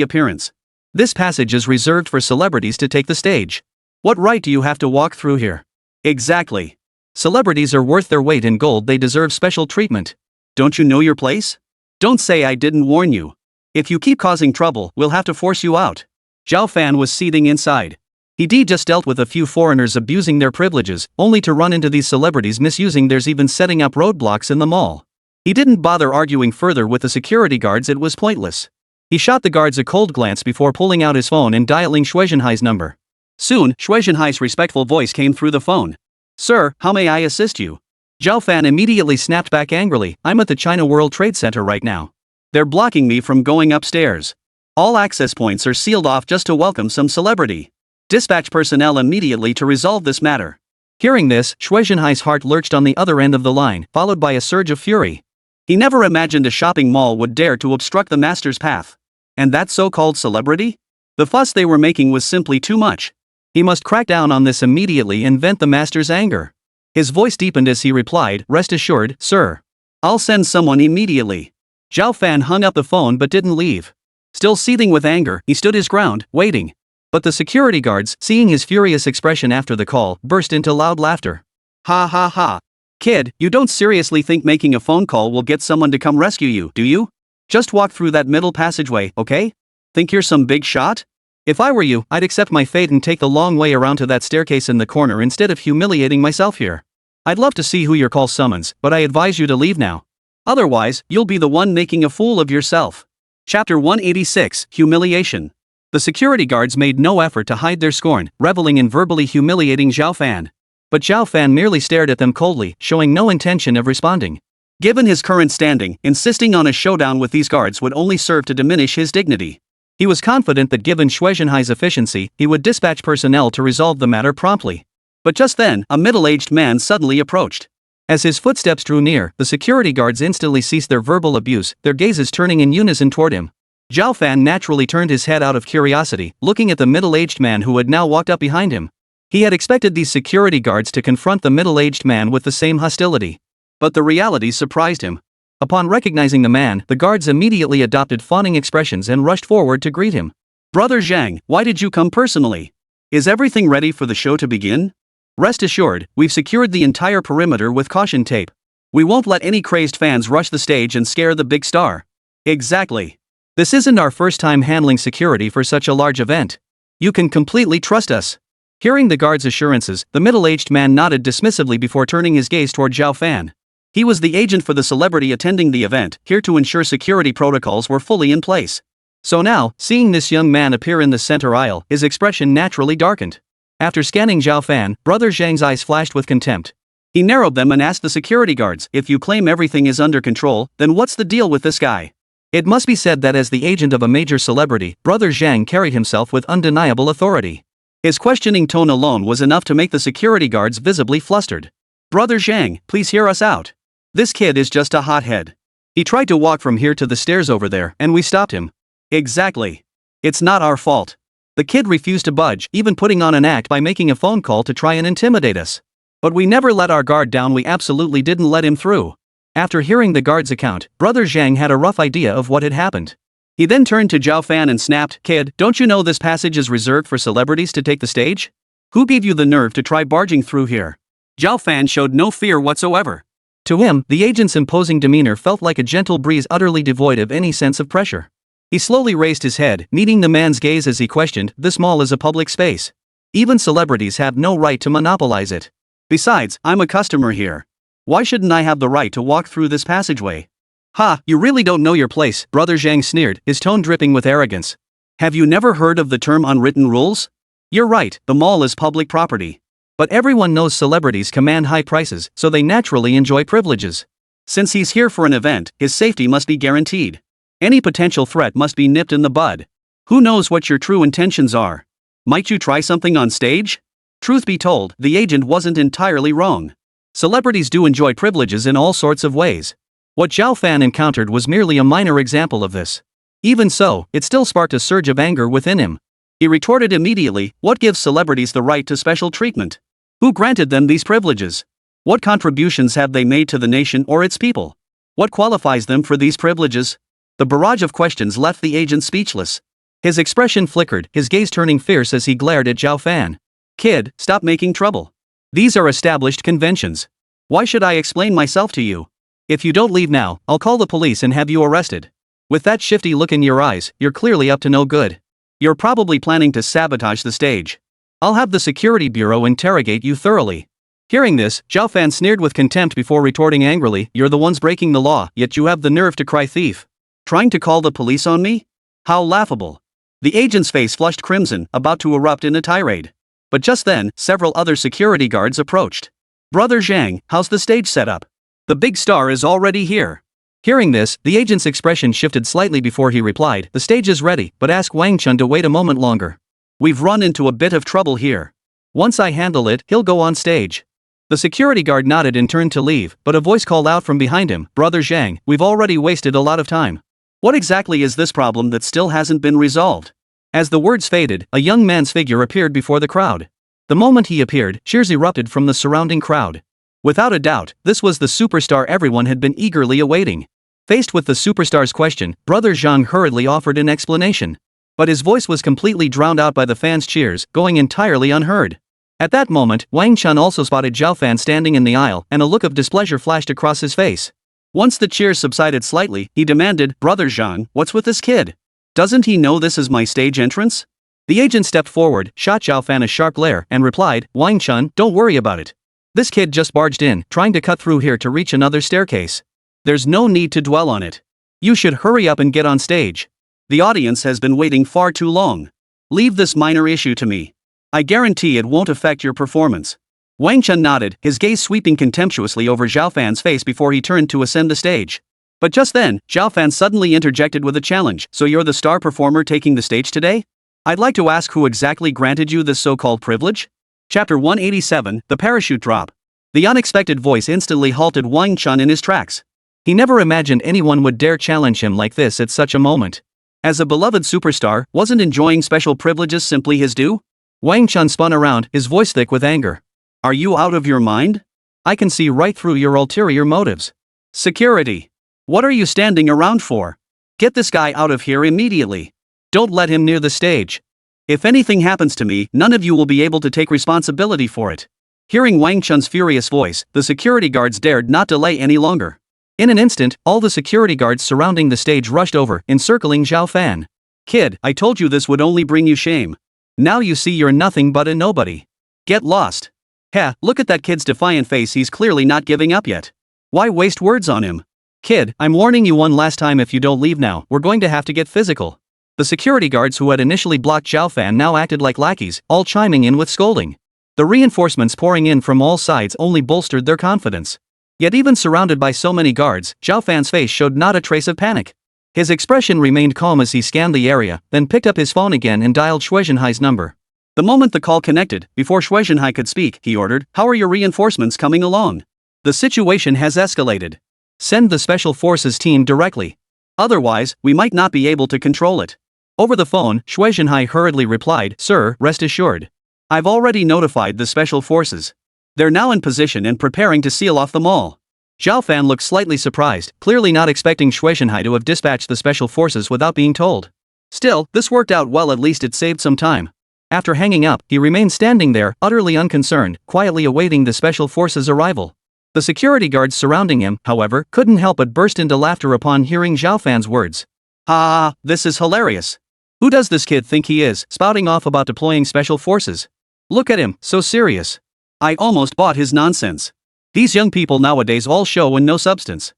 appearance. This passage is reserved for celebrities to take the stage. What right do you have to walk through here?" "Exactly. Celebrities are worth their weight in gold, they deserve special treatment. Don't you know your place? Don't say I didn't warn you. If you keep causing trouble, we'll have to force you out." Zhao Fan was seething inside. He'd just dealt with a few foreigners abusing their privileges, only to run into these celebrities misusing theirs, even setting up roadblocks in the mall. He didn't bother arguing further with the security guards, it was pointless. He shot the guards a cold glance before pulling out his phone and dialing Shuizhenhai's number. Soon, Shuizhenhai's respectful voice came through the phone. "Sir, how may I assist you?" Zhao Fan immediately snapped back angrily, "I'm at the China World Trade Center right now. They're blocking me from going upstairs. All access points are sealed off just to welcome some celebrity. Dispatch personnel immediately to resolve this matter." Hearing this, Shuizhenhai's heart lurched on the other end of the line, followed by a surge of fury. He never imagined a shopping mall would dare to obstruct the master's path. And that so-called celebrity? The fuss they were making was simply too much. He must crack down on this immediately and vent the master's anger. His voice deepened as he replied, "Rest assured, sir. I'll send someone immediately." Zhao Fan hung up the phone but didn't leave. Still seething with anger, he stood his ground, waiting. But the security guards, seeing his furious expression after the call, burst into loud laughter. "Ha ha ha. Kid, you don't seriously think making a phone call will get someone to come rescue you, do you? Just walk through that middle passageway, okay? Think you're some big shot? If I were you, I'd accept my fate and take the long way around to that staircase in the corner instead of humiliating myself here. I'd love to see who your call summons, but I advise you to leave now. Otherwise, you'll be the one making a fool of yourself." Chapter 186, Humiliation. The security guards made no effort to hide their scorn, reveling in verbally humiliating Zhao Fan. But Zhao Fan merely stared at them coldly, showing no intention of responding. Given his current standing, insisting on a showdown with these guards would only serve to diminish his dignity. He was confident that given Shuizhenhai's efficiency, he would dispatch personnel to resolve the matter promptly. But just then, a middle-aged man suddenly approached. As his footsteps drew near, the security guards instantly ceased their verbal abuse, their gazes turning in unison toward him. Zhao Fan naturally turned his head out of curiosity, looking at the middle-aged man who had now walked up behind him. He had expected these security guards to confront the middle-aged man with the same hostility. But the reality surprised him. Upon recognizing the man, the guards immediately adopted fawning expressions and rushed forward to greet him. "Brother Zhang, why did you come personally? Is everything ready for the show to begin? Rest assured, we've secured the entire perimeter with caution tape. We won't let any crazed fans rush the stage and scare the big star." "Exactly. This isn't our first time handling security for such a large event. You can completely trust us." Hearing the guard's assurances, the middle-aged man nodded dismissively before turning his gaze toward Zhao Fan. He was the agent for the celebrity attending the event, here to ensure security protocols were fully in place. So now, seeing this young man appear in the center aisle, his expression naturally darkened. After scanning Zhao Fan, Brother Zhang's eyes flashed with contempt. He narrowed them and asked the security guards, "If you claim everything is under control, then what's the deal with this guy?" It must be said that as the agent of a major celebrity, Brother Zhang carried himself with undeniable authority. His questioning tone alone was enough to make the security guards visibly flustered. "Brother Zhang, please hear us out. This kid is just a hothead. He tried to walk from here to the stairs over there, and we stopped him." "Exactly. It's not our fault. The kid refused to budge, even putting on an act by making a phone call to try and intimidate us. But we never let our guard down, we absolutely didn't let him through. After hearing the guard's account, Brother Zhang had a rough idea of what had happened. He then turned to Zhao Fan and snapped, "Kid, don't you know this passage is reserved for celebrities to take the stage? Who gave you the nerve to try barging through here?" Zhao Fan showed no fear whatsoever. To him, the agent's imposing demeanor felt like a gentle breeze utterly devoid of any sense of pressure. He slowly raised his head, meeting the man's gaze as he questioned, "This mall is a public space. Even celebrities have no right to monopolize it. Besides, I'm a customer here. Why shouldn't I have the right to walk through this passageway?" "Ha, you really don't know your place," Brother Zhang sneered, his tone dripping with arrogance. "Have you never heard of the term unwritten rules? You're right, the mall is public property. But everyone knows celebrities command high prices, so they naturally enjoy privileges. Since he's here for an event, his safety must be guaranteed. Any potential threat must be nipped in the bud. Who knows what your true intentions are? Might you try something on stage?" Truth be told, the agent wasn't entirely wrong. Celebrities do enjoy privileges in all sorts of ways. What Zhao Fan encountered was merely a minor example of this. Even so, it still sparked a surge of anger within him. He retorted immediately, "What gives celebrities the right to special treatment? Who granted them these privileges? What contributions have they made to the nation or its people? What qualifies them for these privileges?" The barrage of questions left the agent speechless. His expression flickered, his gaze turning fierce as he glared at Zhao Fan. "Kid, stop making trouble. These are established conventions. Why should I explain myself to you? If you don't leave now, I'll call the police and have you arrested. With that shifty look in your eyes, you're clearly up to no good. You're probably planning to sabotage the stage. I'll have the security bureau interrogate you thoroughly." Hearing this, Zhao Fan sneered with contempt before retorting angrily, "You're the ones breaking the law, yet you have the nerve to cry thief. Trying to call the police on me? How laughable." The agent's face flushed crimson, about to erupt in a tirade. But just then, several other security guards approached. "Brother Zhang, how's the stage set up? The big star is already here." Hearing this, the agent's expression shifted slightly before he replied, "The stage is ready, but ask Wang Chun to wait a moment longer. We've run into a bit of trouble here. Once I handle it, he'll go on stage." The security guard nodded and turned to leave, but a voice called out from behind him, "Brother Zhang, we've already wasted a lot of time. What exactly is this problem that still hasn't been resolved?" As the words faded, a young man's figure appeared before the crowd. The moment he appeared, cheers erupted from the surrounding crowd. Without a doubt, this was the superstar everyone had been eagerly awaiting. Faced with the superstar's question, Brother Zhang hurriedly offered an explanation. But his voice was completely drowned out by the fans' cheers, going entirely unheard. At that moment, Wang Chun also spotted Zhao Fan standing in the aisle, and a look of displeasure flashed across his face. Once the cheers subsided slightly, he demanded, "Brother Zhang, what's with this kid? Doesn't he know this is my stage entrance?" The agent stepped forward, shot Zhao Fan a sharp glare, and replied, "Wang Chun, don't worry about it. This kid just barged in, trying to cut through here to reach another staircase. There's no need to dwell on it. You should hurry up and get on stage. The audience has been waiting far too long. Leave this minor issue to me. I guarantee it won't affect your performance." Wang Chun nodded, his gaze sweeping contemptuously over Zhao Fan's face before he turned to ascend the stage. But just then, Zhao Fan suddenly interjected with a challenge, "So you're the star performer taking the stage today? I'd like to ask who exactly granted you this so-called privilege?" Chapter 187, The Parachute Drop. The unexpected voice instantly halted Wang Chun in his tracks. He never imagined anyone would dare challenge him like this at such a moment. As a beloved superstar, wasn't enjoying special privileges simply his due? Wang Chun spun around, his voice thick with anger. "Are you out of your mind? I can see right through your ulterior motives. Security. What are you standing around for? Get this guy out of here immediately. Don't let him near the stage. If anything happens to me, none of you will be able to take responsibility for it." Hearing Wang Chun's furious voice, the security guards dared not delay any longer. In an instant, all the security guards surrounding the stage rushed over, encircling Zhao Fan. "Kid, I told you this would only bring you shame. Now you see you're nothing but a nobody. Get lost." "Heh, look at that kid's defiant face, he's clearly not giving up yet. Why waste words on him? Kid, I'm warning you one last time, if you don't leave now, we're going to have to get physical." The security guards who had initially blocked Zhao Fan now acted like lackeys, all chiming in with scolding. The reinforcements pouring in from all sides only bolstered their confidence. Yet even surrounded by so many guards, Zhao Fan's face showed not a trace of panic. His expression remained calm as he scanned the area, then picked up his phone again and dialed Shuizhenhai's number. The moment the call connected, before Shuizhenhai could speak, he ordered, "How are your reinforcements coming along? The situation has escalated. Send the special forces team directly. Otherwise, we might not be able to control it." Over the phone, Shui Zhenhai hurriedly replied, "Sir, rest assured. I've already notified the special forces. They're now in position and preparing to seal off the mall." Zhao Fan looked slightly surprised, clearly not expecting Shui Zhenhai to have dispatched the special forces without being told. Still, this worked out well, at least it saved some time. After hanging up, he remained standing there, utterly unconcerned, quietly awaiting the special forces' arrival. The security guards surrounding him, however, couldn't help but burst into laughter upon hearing Zhao Fan's words. "Ha, this is hilarious. Who does this kid think he is, spouting off about deploying special forces? Look at him, so serious. I almost bought his nonsense. These young people nowadays all show and no substance.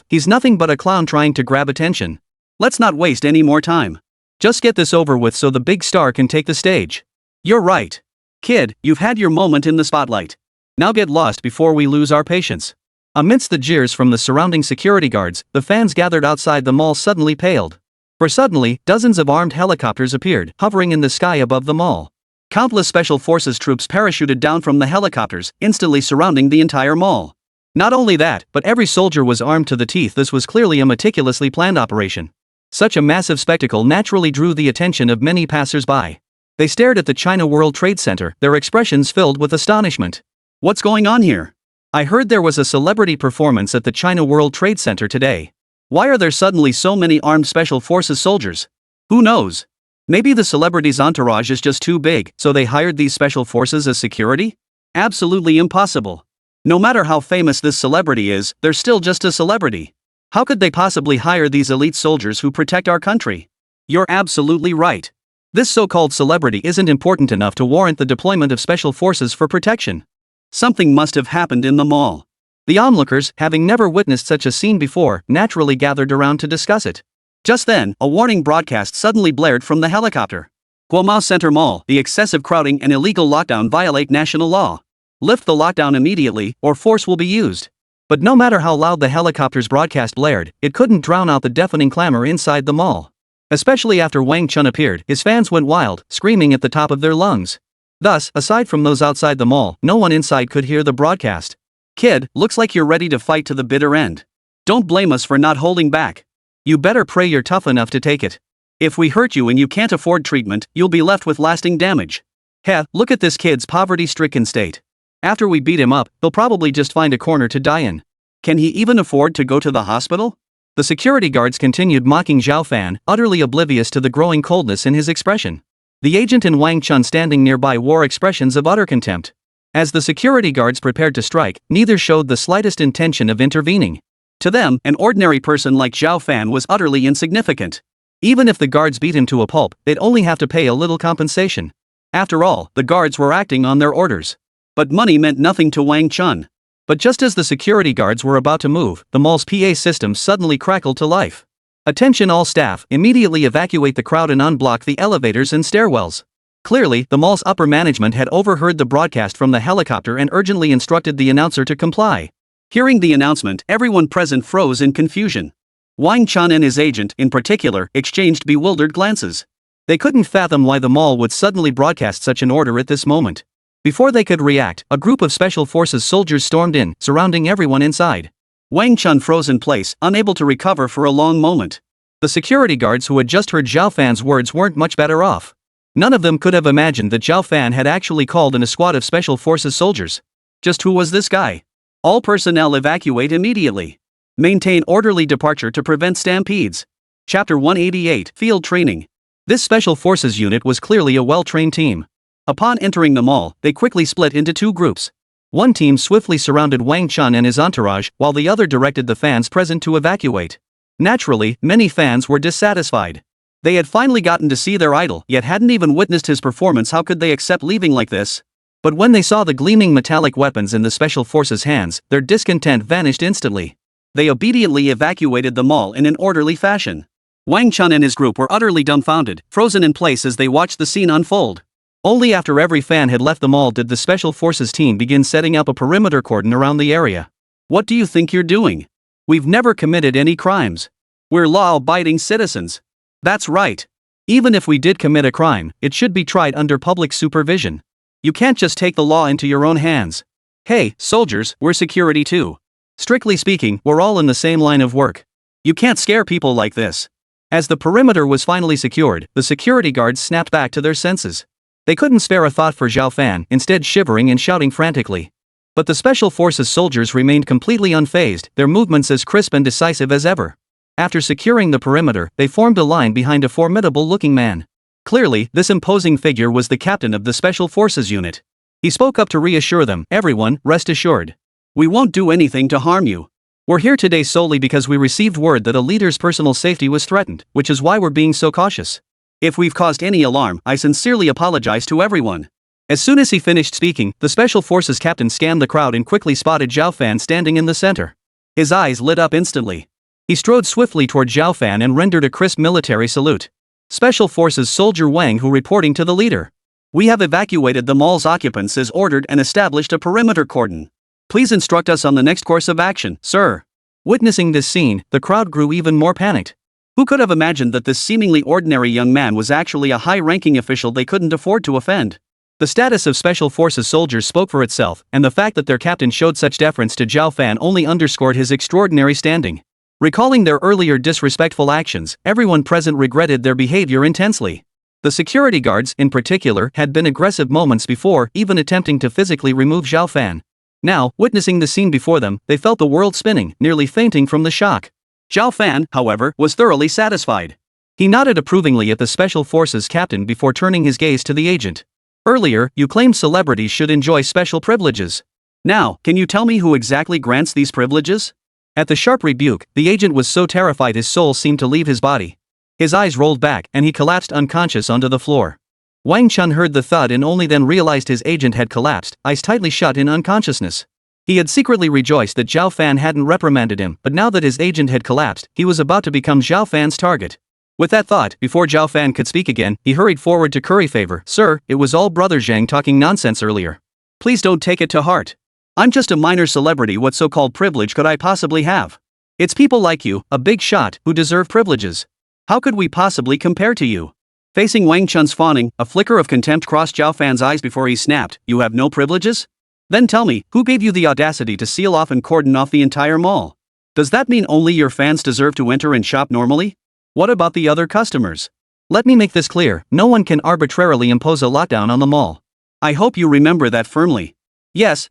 He's nothing but a clown trying to grab attention. Let's not waste any more time. Just get this over with so the big star can take the stage." "You're right. Kid, you've had your moment in the spotlight. Now get lost before we lose our patience." Amidst the jeers from the surrounding security guards, the fans gathered outside the mall suddenly paled. For suddenly, dozens of armed helicopters appeared, hovering in the sky above the mall. Countless special forces troops parachuted down from the helicopters, instantly surrounding the entire mall. Not only that, but every soldier was armed to the teeth. This was clearly a meticulously planned operation. Such a massive spectacle naturally drew the attention of many passers-by. They stared at the China World Trade Center, their expressions filled with astonishment. "What's going on here? I heard there was a celebrity performance at the China World Trade Center today. Why are there suddenly so many armed special forces soldiers? Who knows? Maybe the celebrity's entourage is just too big, so they hired these special forces as security? Absolutely impossible. No matter how famous this celebrity is, they're still just a celebrity. How could they possibly hire these elite soldiers who protect our country?" "You're absolutely right. This so-called celebrity isn't important enough to warrant the deployment of special forces for protection. Something must have happened in the mall." The onlookers, having never witnessed such a scene before, naturally gathered around to discuss it. Just then, a warning broadcast suddenly blared from the helicopter. "Guomao Center Mall, the excessive crowding and illegal lockdown violate national law. Lift the lockdown immediately, or force will be used." But no matter how loud the helicopter's broadcast blared, it couldn't drown out the deafening clamor inside the mall. Especially after Wang Chun appeared, his fans went wild, screaming at the top of their lungs. Thus, aside from those outside the mall, no one inside could hear the broadcast. "Kid, looks like you're ready to fight to the bitter end. Don't blame us for not holding back. You better pray you're tough enough to take it. If we hurt you and you can't afford treatment, you'll be left with lasting damage. Heh, look at this kid's poverty-stricken state. After we beat him up, he'll probably just find a corner to die in. Can he even afford to go to the hospital?" The security guards continued mocking Zhao Fan, utterly oblivious to the growing coldness in his expression. The agent and Wang Chun standing nearby wore expressions of utter contempt. As the security guards prepared to strike, neither showed the slightest intention of intervening. To them, an ordinary person like Zhao Fan was utterly insignificant. Even if the guards beat him to a pulp, they'd only have to pay a little compensation. After all, the guards were acting on their orders. But money meant nothing to Wang Chun. But just as the security guards were about to move, the mall's PA system suddenly crackled to life. "Attention all staff, immediately evacuate the crowd and unblock the elevators and stairwells." Clearly, the mall's upper management had overheard the broadcast from the helicopter and urgently instructed the announcer to comply. Hearing the announcement, everyone present froze in confusion. Wang Chun and his agent, in particular, exchanged bewildered glances. They couldn't fathom why the mall would suddenly broadcast such an order at this moment. Before they could react, a group of special forces soldiers stormed in, surrounding everyone inside. Wang Chun froze in place, unable to recover for a long moment. The security guards who had just heard Zhao Fan's words weren't much better off. None of them could have imagined that Zhao Fan had actually called in a squad of special forces soldiers. Just who was this guy? "All personnel evacuate immediately. Maintain orderly departure to prevent stampedes." Chapter 188, Field Training. This special forces unit was clearly a well-trained team. Upon entering the mall, they quickly split into two groups. One team swiftly surrounded Wang Chun and his entourage, while the other directed the fans present to evacuate. Naturally, many fans were dissatisfied. They had finally gotten to see their idol, yet hadn't even witnessed his performance. How could they accept leaving like this? But when they saw the gleaming metallic weapons in the special forces' hands, their discontent vanished instantly. They obediently evacuated the mall in an orderly fashion. Wang Chun and his group were utterly dumbfounded, frozen in place as they watched the scene unfold. Only after every fan had left the mall did the special forces team begin setting up a perimeter cordon around the area. "What do you think you're doing? We've never committed any crimes. We're law-abiding citizens." "That's right. Even if we did commit a crime, it should be tried under public supervision. You can't just take the law into your own hands. Hey, soldiers, we're security too. Strictly speaking, we're all in the same line of work. You can't scare people like this. As the perimeter was finally secured, the security guards snapped back to their senses. They couldn't spare a thought for Zhao Fan, instead shivering and shouting frantically. But the Special Forces soldiers remained completely unfazed, their movements as crisp and decisive as ever. After securing the perimeter, they formed a line behind a formidable-looking man. Clearly, this imposing figure was the captain of the Special Forces unit. He spoke up to reassure them, "Everyone, rest assured. We won't do anything to harm you. We're here today solely because we received word that a leader's personal safety was threatened, which is why we're being so cautious. If we've caused any alarm, I sincerely apologize to everyone." As soon as he finished speaking, the Special Forces captain scanned the crowd and quickly spotted Zhao Fan standing in the center. His eyes lit up instantly. He strode swiftly toward Zhao Fan and rendered a crisp military salute. Special Forces Soldier Wang Hu reporting to the leader. "We have evacuated the mall's occupants as ordered and established a perimeter cordon. Please instruct us on the next course of action, sir." Witnessing this scene, the crowd grew even more panicked. Who could have imagined that this seemingly ordinary young man was actually a high-ranking official they couldn't afford to offend? The status of Special Forces soldiers spoke for itself, and the fact that their captain showed such deference to Zhao Fan only underscored his extraordinary standing. Recalling their earlier disrespectful actions, everyone present regretted their behavior intensely. The security guards, in particular, had been aggressive moments before, even attempting to physically remove Zhao Fan. Now, witnessing the scene before them, they felt the world spinning, nearly fainting from the shock. Zhao Fan, however, was thoroughly satisfied. He nodded approvingly at the Special Forces captain before turning his gaze to the agent. "Earlier, you claimed celebrities should enjoy special privileges. Now, can you tell me who exactly grants these privileges?" At the sharp rebuke, the agent was so terrified his soul seemed to leave his body. His eyes rolled back and he collapsed unconscious onto the floor. Wang Chun heard the thud and only then realized his agent had collapsed, eyes tightly shut in unconsciousness. He had secretly rejoiced that Zhao Fan hadn't reprimanded him, but now that his agent had collapsed, he was about to become Zhao Fan's target. With that thought, before Zhao Fan could speak again, he hurried forward to curry favor. "Sir, it was all Brother Zhang talking nonsense earlier. Please don't take it to heart. I'm just a minor celebrity. What so-called privilege could I possibly have? It's people like you, a big shot, who deserve privileges. How could we possibly compare to you?" Facing Wang Chun's fawning, a flicker of contempt crossed Zhao Fan's eyes before he snapped, "You have no privileges? Then tell me, who gave you the audacity to seal off and cordon off the entire mall? Does that mean only your fans deserve to enter and shop normally? What about the other customers? Let me make this clear, no one can arbitrarily impose a lockdown on the mall. I hope you remember that firmly." Yes.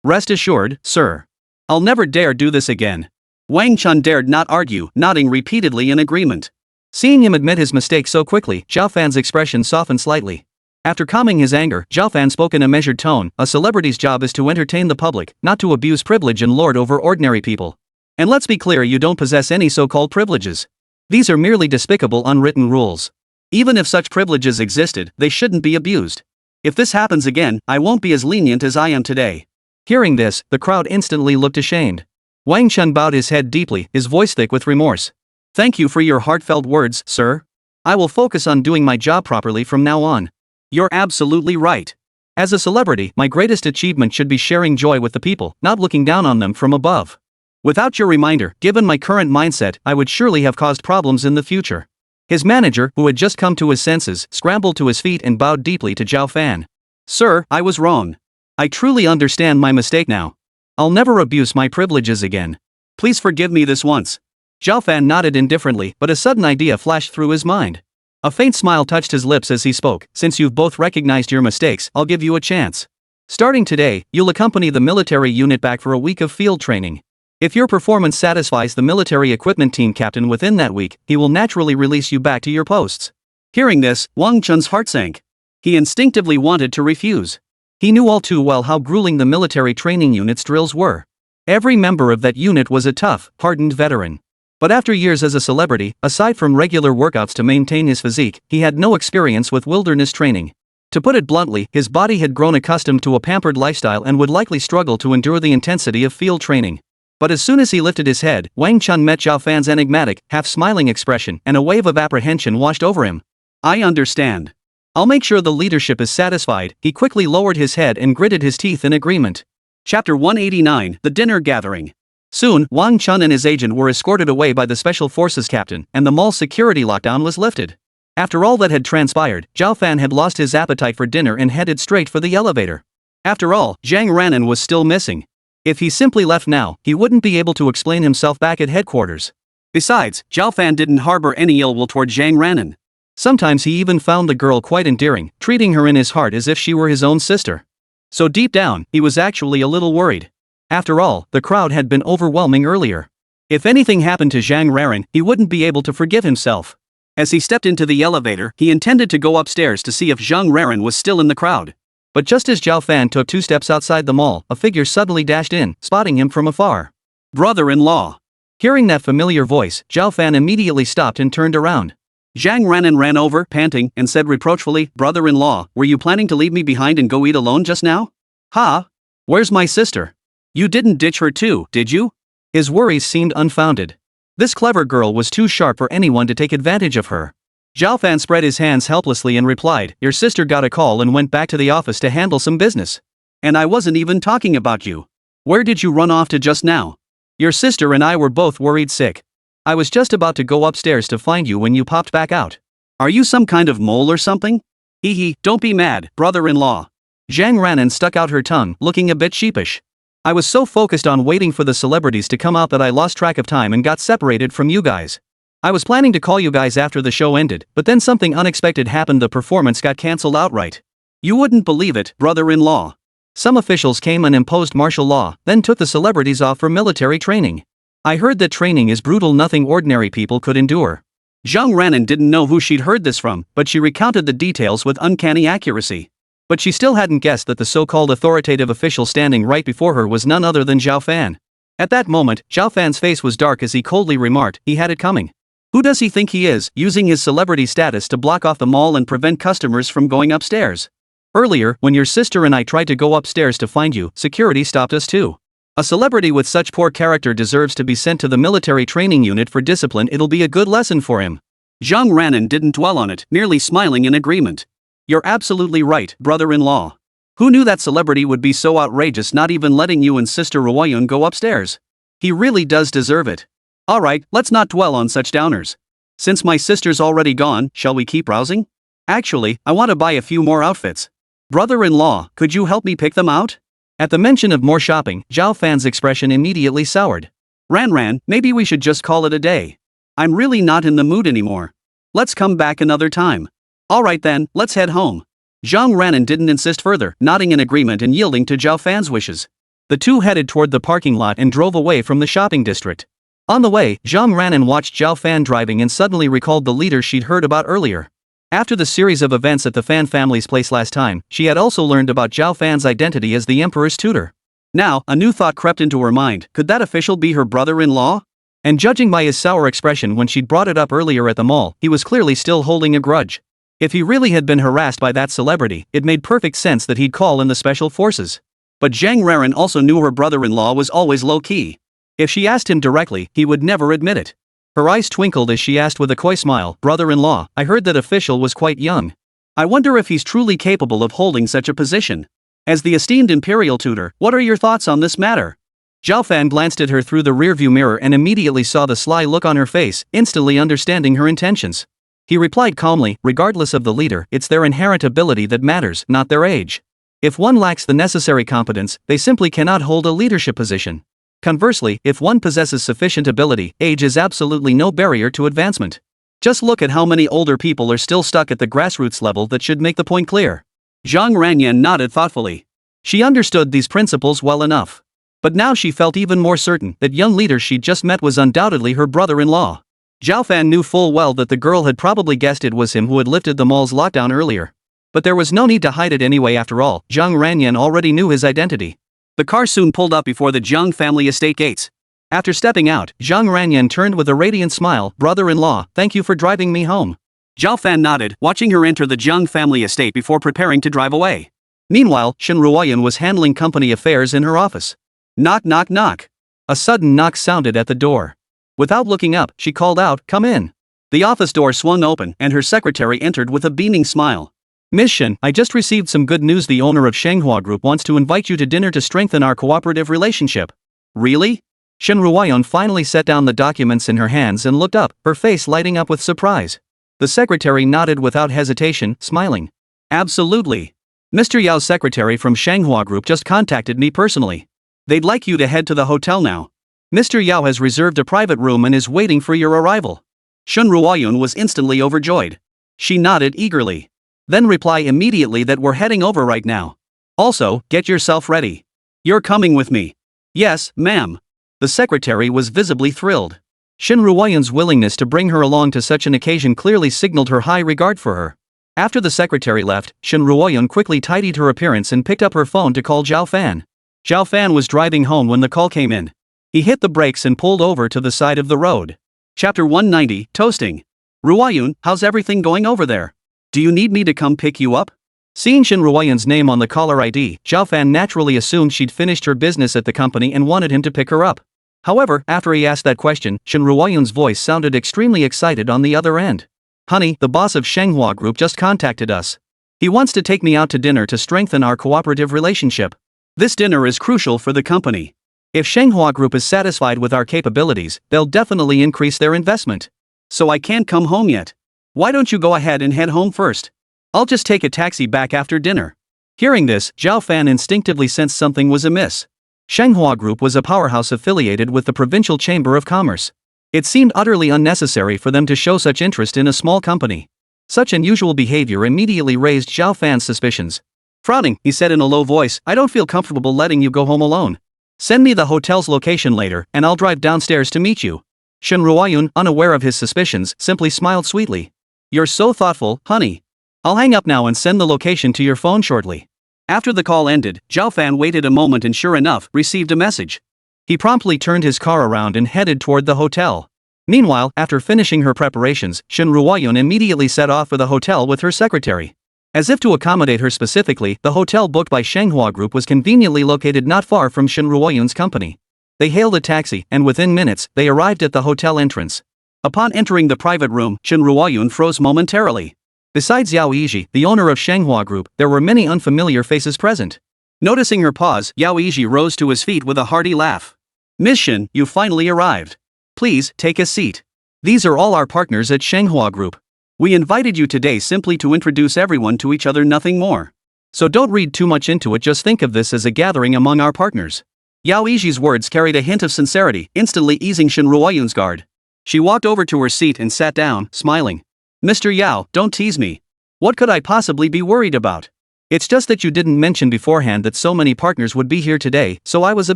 Rest assured, sir. I'll never dare do this again." Wang Chun dared not argue, nodding repeatedly in agreement. Seeing him admit his mistake so quickly, Zhao Fan's expression softened slightly. After calming his anger, Zhao Fan spoke in a measured tone. "A celebrity's job is to entertain the public, not to abuse privilege and lord over ordinary people. And let's be clear, you don't possess any so-called privileges. These are merely despicable unwritten rules. Even if such privileges existed, they shouldn't be abused. If this happens again, I won't be as lenient as I am today." Hearing this, the crowd instantly looked ashamed. Wang Chun bowed his head deeply, his voice thick with remorse. "Thank you for your heartfelt words, sir. I will focus on doing my job properly from now on." "You're absolutely right. As a celebrity, my greatest achievement should be sharing joy with the people, not looking down on them from above. Without your reminder, given my current mindset, I would surely have caused problems in the future." His manager, who had just come to his senses, scrambled to his feet and bowed deeply to Zhao Fan. "Sir, I was wrong. I truly understand my mistake now. I'll never abuse my privileges again. Please forgive me this once." Zhao Fan nodded indifferently, but a sudden idea flashed through his mind. A faint smile touched his lips as he spoke. "Since you've both recognized your mistakes, I'll give you a chance. Starting today, you'll accompany the military unit back for a week of field training. If your performance satisfies the military equipment team captain within that week, he will naturally release you back to your posts." Hearing this, Wang Chun's heart sank. He instinctively wanted to refuse. He knew all too well how grueling the military training unit's drills were. Every member of that unit was a tough, hardened veteran. But after years as a celebrity, aside from regular workouts to maintain his physique, he had no experience with wilderness training. To put it bluntly, his body had grown accustomed to a pampered lifestyle and would likely struggle to endure the intensity of field training. But as soon as he lifted his head, Wang Chun met Zhao Fan's enigmatic, half-smiling expression, and a wave of apprehension washed over him. "I understand. I'll make sure the leadership is satisfied." He quickly lowered his head and gritted his teeth in agreement. Chapter 189, The Dinner Gathering. Soon, Wang Chun and his agent were escorted away by the Special Forces captain, and the mall's security lockdown was lifted. After all that had transpired, Zhao Fan had lost his appetite for dinner and headed straight for the elevator. After all, Zhang Ranan was still missing. If he simply left now, he wouldn't be able to explain himself back at headquarters. Besides, Zhao Fan didn't harbor any ill will toward Zhang Ranan. Sometimes he even found the girl quite endearing, treating her in his heart as if she were his own sister. So deep down, he was actually a little worried. After all, the crowd had been overwhelming earlier. If anything happened to Zhang Ranan, he wouldn't be able to forgive himself. As he stepped into the elevator, he intended to go upstairs to see if Zhang Ranan was still in the crowd. But just as Zhao Fan took 2 steps outside the mall, a figure suddenly dashed in, spotting him from afar. Brother-in-law. Hearing that familiar voice, Zhao Fan immediately stopped and turned around. Zhang Ranan ran over, panting, and said reproachfully, "Brother-in-law, were you planning to leave me behind and go eat alone just now? Ha? Where's my sister? You didn't ditch her too, did you?" His worries seemed unfounded. This clever girl was too sharp for anyone to take advantage of her. Zhao Fan spread his hands helplessly and replied, "Your sister got a call and went back to the office to handle some business. And I wasn't even talking about you. Where did you run off to just now? Your sister and I were both worried sick. I was just about to go upstairs to find you when you popped back out. Are you some kind of mole or something? Hee hee, don't be mad, brother-in-law." Zhang Ranan stuck out her tongue, looking a bit sheepish. "I was so focused on waiting for the celebrities to come out that I lost track of time and got separated from you guys. I was planning to call you guys after the show ended, but then something unexpected happened. The performance got cancelled outright. You wouldn't believe it, brother-in-law. Some officials came and imposed martial law, then took the celebrities off for military training. I heard that training is brutal, nothing ordinary people could endure." Zhang Ranan didn't know who she'd heard this from, but she recounted the details with uncanny accuracy. But she still hadn't guessed that the so-called authoritative official standing right before her was none other than Zhao Fan. At that moment, Zhao Fan's face was dark as he coldly remarked, "He had it coming. Who does he think he is, using his celebrity status to block off the mall and prevent customers from going upstairs? Earlier, when your sister and I tried to go upstairs to find you, security stopped us too. A celebrity with such poor character deserves to be sent to the military training unit for discipline. It'll be a good lesson for him." Zhang Ranan didn't dwell on it, merely smiling in agreement. "You're absolutely right, brother-in-law. Who knew that celebrity would be so outrageous, not even letting you and Sister Ruoyun go upstairs? He really does deserve it. Alright, let's not dwell on such downers. Since my sister's already gone, shall we keep browsing? Actually, I want to buy a few more outfits. Brother-in-law, could you help me pick them out?" At the mention of more shopping, Zhao Fan's expression immediately soured. Ran, maybe we should just call it a day. I'm really not in the mood anymore. Let's come back another time. Alright then, let's head home." Zhang Ranan didn't insist further, nodding in agreement and yielding to Zhao Fan's wishes. The two headed toward the parking lot and drove away from the shopping district. On the way, Zhang Ranan watched Zhao Fan driving and suddenly recalled the leader she'd heard about earlier. After the series of events at the Fan family's place last time, she had also learned about Zhao Fan's identity as the emperor's tutor. Now, a new thought crept into her mind. Could that official be her brother-in-law? And judging by his sour expression when she'd brought it up earlier at the mall, he was clearly still holding a grudge. If he really had been harassed by that celebrity, it made perfect sense that he'd call in the special forces. But Zhang Ranan also knew her brother-in-law was always low-key. If she asked him directly, he would never admit it. Her eyes twinkled as she asked with a coy smile, "Brother-in-law, I heard that official was quite young. I wonder if he's truly capable of holding such a position. As the esteemed imperial tutor, what are your thoughts on this matter?" Zhao Fan glanced at her through the rearview mirror and immediately saw the sly look on her face, instantly understanding her intentions. He replied calmly, "Regardless of the leader, it's their inherent ability that matters, not their age. If one lacks the necessary competence, they simply cannot hold a leadership position. Conversely, if one possesses sufficient ability, age is absolutely no barrier to advancement. Just look at how many older people are still stuck at the grassroots level. That should make the point clear." Zhang Ranan nodded thoughtfully. She understood these principles well enough. But now she felt even more certain that young leader she'd just met was undoubtedly her brother-in-law. Zhao Fan knew full well that the girl had probably guessed it was him who had lifted the mall's lockdown earlier. But there was no need to hide it anyway. After all, Zhang Ranan already knew his identity. The car soon pulled up before the Zhang family estate gates. After stepping out, Zhang Ranan turned with a radiant smile, "Brother-in-law, thank you for driving me home." Zhao Fan nodded, watching her enter the Zhang family estate before preparing to drive away. Meanwhile, Shen Ruoyun was handling company affairs in her office. Knock knock knock. A sudden knock sounded at the door. Without looking up, she called out, "Come in." The office door swung open, and her secretary entered with a beaming smile. "Miss Shen, I just received some good news. The owner of Manhwa Group wants to invite you to dinner to strengthen our cooperative relationship." "Really?" Shen Ruoyun finally set down the documents in her hands and looked up, her face lighting up with surprise. The secretary nodded without hesitation, smiling. "Absolutely. Mr. Yao's secretary from Manhwa Group just contacted me personally. They'd like you to head to the hotel now. Mr. Yao has reserved a private room and is waiting for your arrival. Shun Ruoyun was instantly overjoyed. She nodded eagerly. Then reply immediately that we're heading over right now. Also, get yourself ready. You're coming with me. Yes, ma'am. The secretary was visibly thrilled. Shin Ruoyun's willingness to bring her along to such an occasion clearly signaled her high regard for her. After the secretary left, Shin Ruoyun quickly tidied her appearance and picked up her phone to call Zhao Fan. Zhao Fan was driving home when the call came in. He hit the brakes and pulled over to the side of the road. Chapter 190, Toasting. Ruoyun, how's everything going over there? Do you need me to come pick you up? Seeing Shin Ruoyun's name on the caller ID, Zhao Fan naturally assumed she'd finished her business at the company and wanted him to pick her up. However, after he asked that question, Shin Ruoyun's voice sounded extremely excited on the other end. Honey, the boss of Shenghua Group just contacted us. He wants to take me out to dinner to strengthen our cooperative relationship. This dinner is crucial for the company. If Shenghua Group is satisfied with our capabilities, they'll definitely increase their investment. So I can't come home yet. Why don't you go ahead and head home first? I'll just take a taxi back after dinner. Hearing this, Zhao Fan instinctively sensed something was amiss. Shenghua Group was a powerhouse affiliated with the Provincial Chamber of Commerce. It seemed utterly unnecessary for them to show such interest in a small company. Such unusual behavior immediately raised Zhao Fan's suspicions. Frowning, he said in a low voice, I don't feel comfortable letting you go home alone. Send me the hotel's location later, and I'll drive downstairs to meet you. Shin Ruoyun, unaware of his suspicions, simply smiled sweetly. You're so thoughtful, honey. I'll hang up now and send the location to your phone shortly. After the call ended, Zhao Fan waited a moment and sure enough, received a message. He promptly turned his car around and headed toward the hotel. Meanwhile, after finishing her preparations, Shin Ruoyun immediately set off for the hotel with her secretary. As if to accommodate her specifically, the hotel booked by Shenghua Group was conveniently located not far from Shin Ruoyun's company. They hailed a taxi, and within minutes, they arrived at the hotel entrance. Upon entering the private room, Shin Ruoyun froze momentarily. Besides Yao Yiji, the owner of Shenghua Group, there were many unfamiliar faces present. Noticing her pause, Yao Yiji rose to his feet with a hearty laugh. Miss Shin, you finally arrived. Please, take a seat. These are all our partners at Shenghua Group. We invited you today simply to introduce everyone to each other, nothing more. So don't read too much into it, just think of this as a gathering among our partners. Yao Yiji's words carried a hint of sincerity, instantly easing Shin Ruoyun's guard. She walked over to her seat and sat down, smiling. Mr. Yao, don't tease me. What could I possibly be worried about? It's just that you didn't mention beforehand that so many partners would be here today, so I was a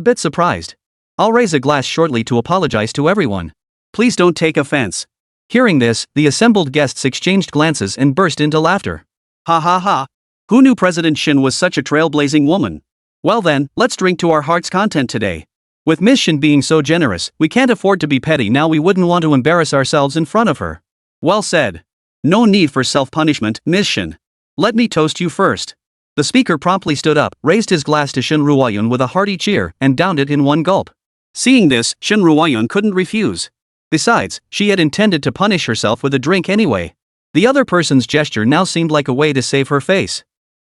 bit surprised. I'll raise a glass shortly to apologize to everyone. Please don't take offense. Hearing this, the assembled guests exchanged glances and burst into laughter. Ha ha ha. Who knew President Shin was such a trailblazing woman? Well then, let's drink to our heart's content today. With Miss Shin being so generous, we can't afford to be petty now, we wouldn't want to embarrass ourselves in front of her. Well said. No need for self-punishment, Miss Shin. Let me toast you first. The speaker promptly stood up, raised his glass to Shin Ruoyun with a hearty cheer, and downed it in one gulp. Seeing this, Shin Ruoyun couldn't refuse. Besides, she had intended to punish herself with a drink anyway. The other person's gesture now seemed like a way to save her face.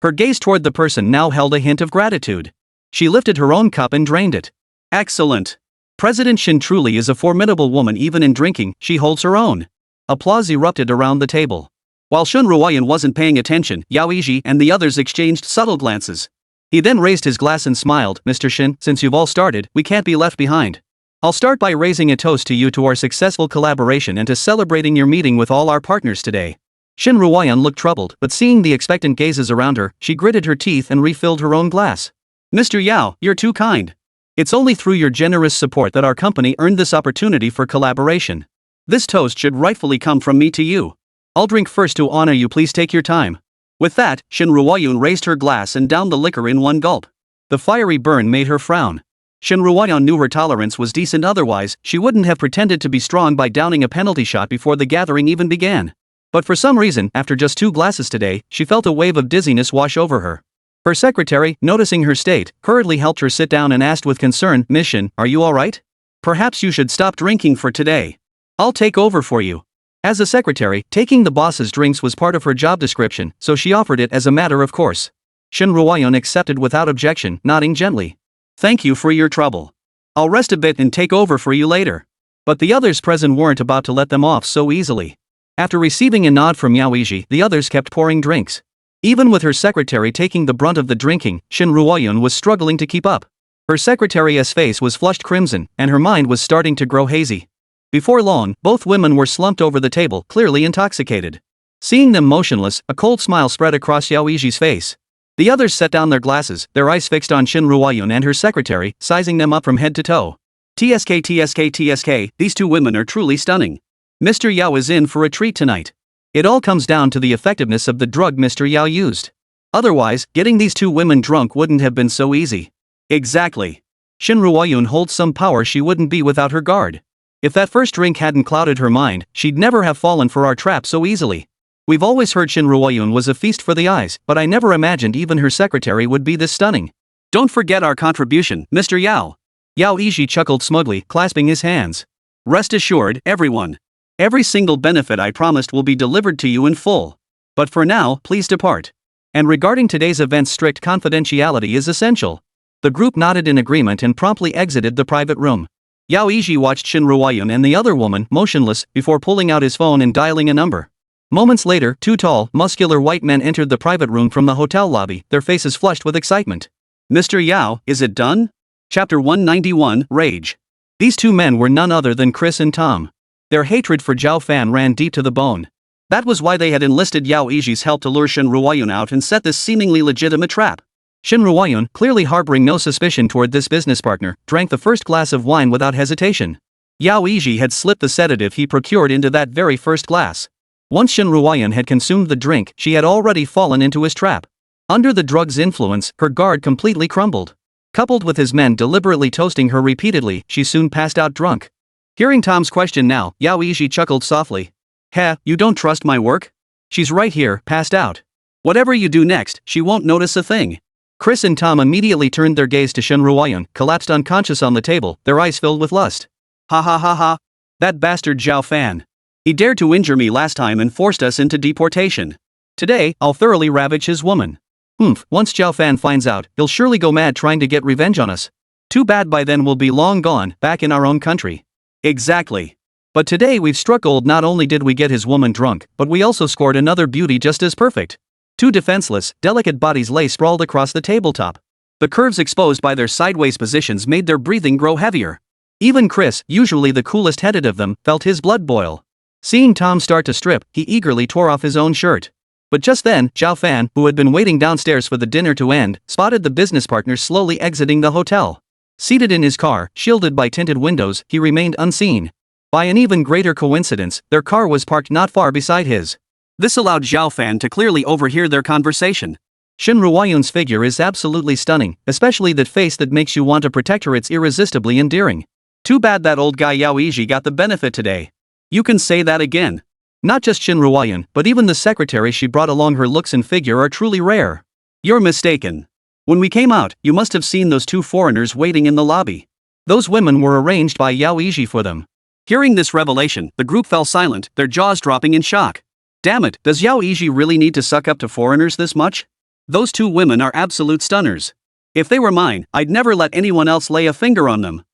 Her gaze toward the person now held a hint of gratitude. She lifted her own cup and drained it. Excellent. President Shin truly is a formidable woman, even in drinking, she holds her own. Applause erupted around the table. While Shin Ruoyun wasn't paying attention, Yao Yiji and the others exchanged subtle glances. He then raised his glass and smiled, Mr. Shin, since you've all started, we can't be left behind. I'll start by raising a toast to you, to our successful collaboration and to celebrating your meeting with all our partners today. Shin Ruoyun looked troubled, but seeing the expectant gazes around her, she gritted her teeth and refilled her own glass. Mr. Yao, you're too kind. It's only through your generous support that our company earned this opportunity for collaboration. This toast should rightfully come from me to you. I'll drink first to honor you, please take your time. With that, Shin Ruoyun raised her glass and downed the liquor in one gulp. The fiery burn made her frown. Shin Ruoyun knew her tolerance was decent, otherwise, she wouldn't have pretended to be strong by downing a penalty shot before the gathering even began. But for some reason, after just 2 glasses today, she felt a wave of dizziness wash over her. Her secretary, noticing her state, hurriedly helped her sit down and asked with concern, Miss Shin, are you alright? Perhaps you should stop drinking for today. I'll take over for you. As a secretary, taking the boss's drinks was part of her job description, so she offered it as a matter of course. Shin Ruoyun accepted without objection, nodding gently. Thank you for your trouble. I'll rest a bit and take over for you later. But the others present weren't about to let them off so easily. After receiving a nod from Yao Yiji, the others kept pouring drinks. Even with her secretary taking the brunt of the drinking, Shin Ruoyun was struggling to keep up. Her secretary's face was flushed crimson, and her mind was starting to grow hazy. Before long, both women were slumped over the table, clearly intoxicated. Seeing them motionless, a cold smile spread across Yao Yiji's face. The others set down their glasses, their eyes fixed on Shin Ruoyun and her secretary, sizing them up from head to toe. TSK, these two women are truly stunning. Mr. Yao is in for a treat tonight. It all comes down to the effectiveness of the drug Mr. Yao used. Otherwise, getting these two women drunk wouldn't have been so easy. Exactly. Shin Ruoyun holds some power she wouldn't be without her guard. If that first drink hadn't clouded her mind, she'd never have fallen for our trap so easily. We've always heard Shin Ruoyun was a feast for the eyes, but I never imagined even her secretary would be this stunning. Don't forget our contribution, Mr. Yao. Yao Yiji chuckled smugly, clasping his hands. Rest assured, everyone. Every single benefit I promised will be delivered to you in full. But for now, please depart. And regarding today's events, strict confidentiality is essential. The group nodded in agreement and promptly exited the private room. Yao Yiji watched Shin Ruoyun and the other woman, motionless, before pulling out his phone and dialing a number. Moments later, two tall, muscular white men entered the private room from the hotel lobby, their faces flushed with excitement. Mr. Yao, is it done? Chapter 191, Rage. These two men were none other than Chris and Tom. Their hatred for Zhao Fan ran deep to the bone. That was why they had enlisted Yao Yiji's help to lure Shin Ruoyun out and set this seemingly legitimate trap. Shin Ruoyun, clearly harboring no suspicion toward this business partner, drank the first glass of wine without hesitation. Yao Yiji had slipped the sedative he procured into that very first glass. Once Shin Ruoyun had consumed the drink, she had already fallen into his trap. Under the drug's influence, her guard completely crumbled. Coupled with his men deliberately toasting her repeatedly, she soon passed out drunk. Hearing Tom's question now, Yao Yiji chuckled softly. "Heh, you don't trust my work? She's right here, passed out. Whatever you do next, she won't notice a thing." Chris and Tom immediately turned their gaze to Shin Ruoyun, collapsed unconscious on the table, their eyes filled with lust. Ha ha ha ha. That bastard Zhao Fan. He dared to injure me last time and forced us into deportation. Today, I'll thoroughly ravage his woman. Once Zhao Fan finds out, he'll surely go mad trying to get revenge on us. Too bad by then we'll be long gone, back in our own country. Exactly. But today we've struck gold. Not only did we get his woman drunk, but we also scored another beauty just as perfect. Two defenseless, delicate bodies lay sprawled across the tabletop. The curves exposed by their sideways positions made their breathing grow heavier. Even Chris, usually the coolest-headed of them, felt his blood boil. Seeing Tom start to strip, he eagerly tore off his own shirt. But just then, Zhao Fan, who had been waiting downstairs for the dinner to end, spotted the business partners slowly exiting the hotel. Seated in his car, shielded by tinted windows, he remained unseen. By an even greater coincidence, their car was parked not far beside his. This allowed Zhao Fan to clearly overhear their conversation. Shin Ruoyun's figure is absolutely stunning, especially that face that makes you want to protect her. It's irresistibly endearing. Too bad that old guy Yao Yiji got the benefit today. You can say that again. Not just Shin Ruoyun, but even the secretary she brought along. Her looks and figure are truly rare. You're mistaken. When we came out, you must have seen those two foreigners waiting in the lobby. Those women were arranged by Yao Yiji for them. Hearing this revelation, the group fell silent, their jaws dropping in shock. Damn it, does Yao Yiji really need to suck up to foreigners this much? Those two women are absolute stunners. If they were mine, I'd never let anyone else lay a finger on them.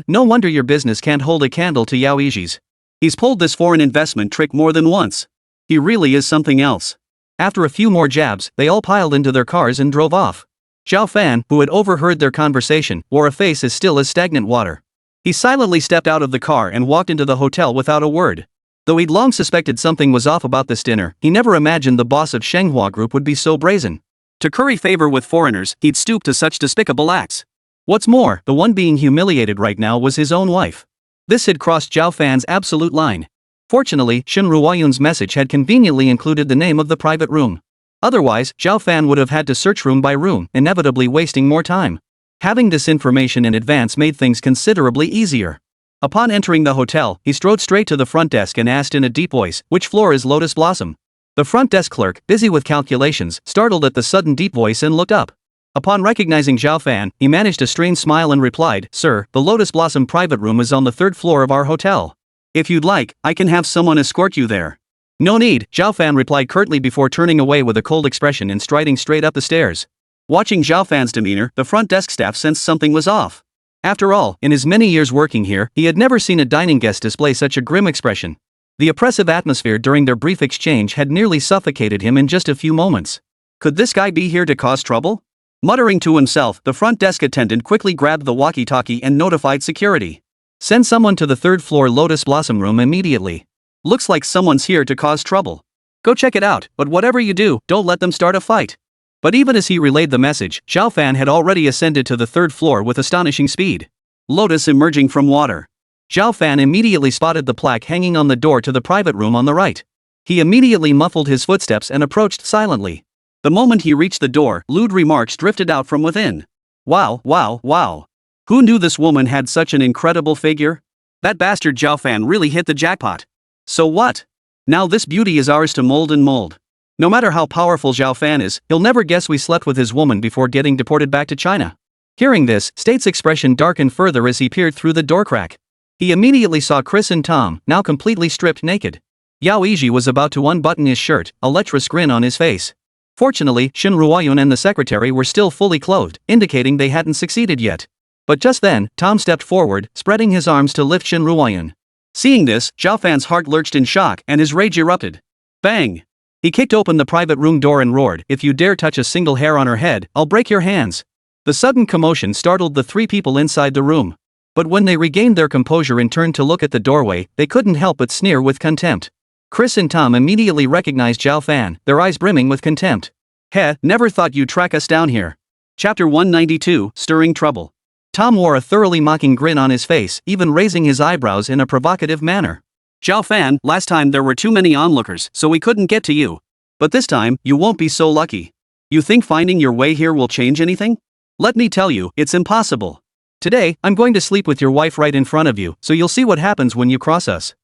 No wonder your business can't hold a candle to Yao Yiji's. He's pulled this foreign investment trick more than once. He really is something else. After a few more jabs, they all piled into their cars and drove off. Zhao Fan, who had overheard their conversation, wore a face as still as stagnant water. He silently stepped out of the car and walked into the hotel without a word. Though he'd long suspected something was off about this dinner, he never imagined the boss of Shenghua Group would be so brazen. To curry favor with foreigners, he'd stoop to such despicable acts. What's more, the one being humiliated right now was his own wife. This had crossed Zhao Fan's absolute line. Fortunately, Shin Ruoyun's message had conveniently included the name of the private room. Otherwise, Zhao Fan would have had to search room by room, inevitably wasting more time. Having this information in advance made things considerably easier. Upon entering the hotel, he strode straight to the front desk and asked in a deep voice, "Which floor is Lotus Blossom?" The front desk clerk, busy with calculations, startled at the sudden deep voice and looked up. Upon recognizing Zhao Fan, he managed a strained smile and replied, "Sir, the Lotus Blossom private room is on the 3rd floor of our hotel. If you'd like, I can have someone escort you there." "No need," Zhao Fan replied curtly before turning away with a cold expression and striding straight up the stairs. Watching Zhao Fan's demeanor, the front desk staff sensed something was off. After all, in his many years working here, he had never seen a dining guest display such a grim expression. The oppressive atmosphere during their brief exchange had nearly suffocated him in just a few moments. Could this guy be here to cause trouble? Muttering to himself, the front desk attendant quickly grabbed the walkie-talkie and notified security. Send someone to the third-floor Lotus Blossom room immediately. Looks like someone's here to cause trouble. Go check it out, but whatever you do, don't let them start a fight. But even as he relayed the message, Zhao Fan had already ascended to the third floor with astonishing speed. Lotus emerging from water. Zhao Fan immediately spotted the plaque hanging on the door to the private room on the right. He immediately muffled his footsteps and approached silently. The moment he reached the door, lewd remarks drifted out from within. Wow, wow, wow. Who knew this woman had such an incredible figure? That bastard Zhao Fan really hit the jackpot. So what? Now this beauty is ours to mold and mold. No matter how powerful Zhao Fan is, he'll never guess we slept with his woman before getting deported back to China. Hearing this, State's expression darkened further as he peered through the door crack. He immediately saw Chris and Tom, now completely stripped naked. Yao Yiji was about to unbutton his shirt, a lecherous grin on his face. Fortunately, Shen Ruoyun and the secretary were still fully clothed, indicating they hadn't succeeded yet. But just then, Tom stepped forward, spreading his arms to lift Shen Ruoyun. Seeing this, Zhao Fan's heart lurched in shock and his rage erupted. Bang! He kicked open the private room door and roared, "If you dare touch a single hair on her head, I'll break your hands." The sudden commotion startled the three people inside the room. But when they regained their composure and turned to look at the doorway, they couldn't help but sneer with contempt. Chris and Tom immediately recognized Zhao Fan, their eyes brimming with contempt. "Heh, never thought you'd track us down here." Chapter 192, Stirring Trouble. Tom wore a thoroughly mocking grin on his face, even raising his eyebrows in a provocative manner. "Zhao Fan, last time there were too many onlookers, so we couldn't get to you. But this time, you won't be so lucky. You think finding your way here will change anything? Let me tell you, it's impossible. Today, I'm going to sleep with your wife right in front of you, so you'll see what happens when you cross us."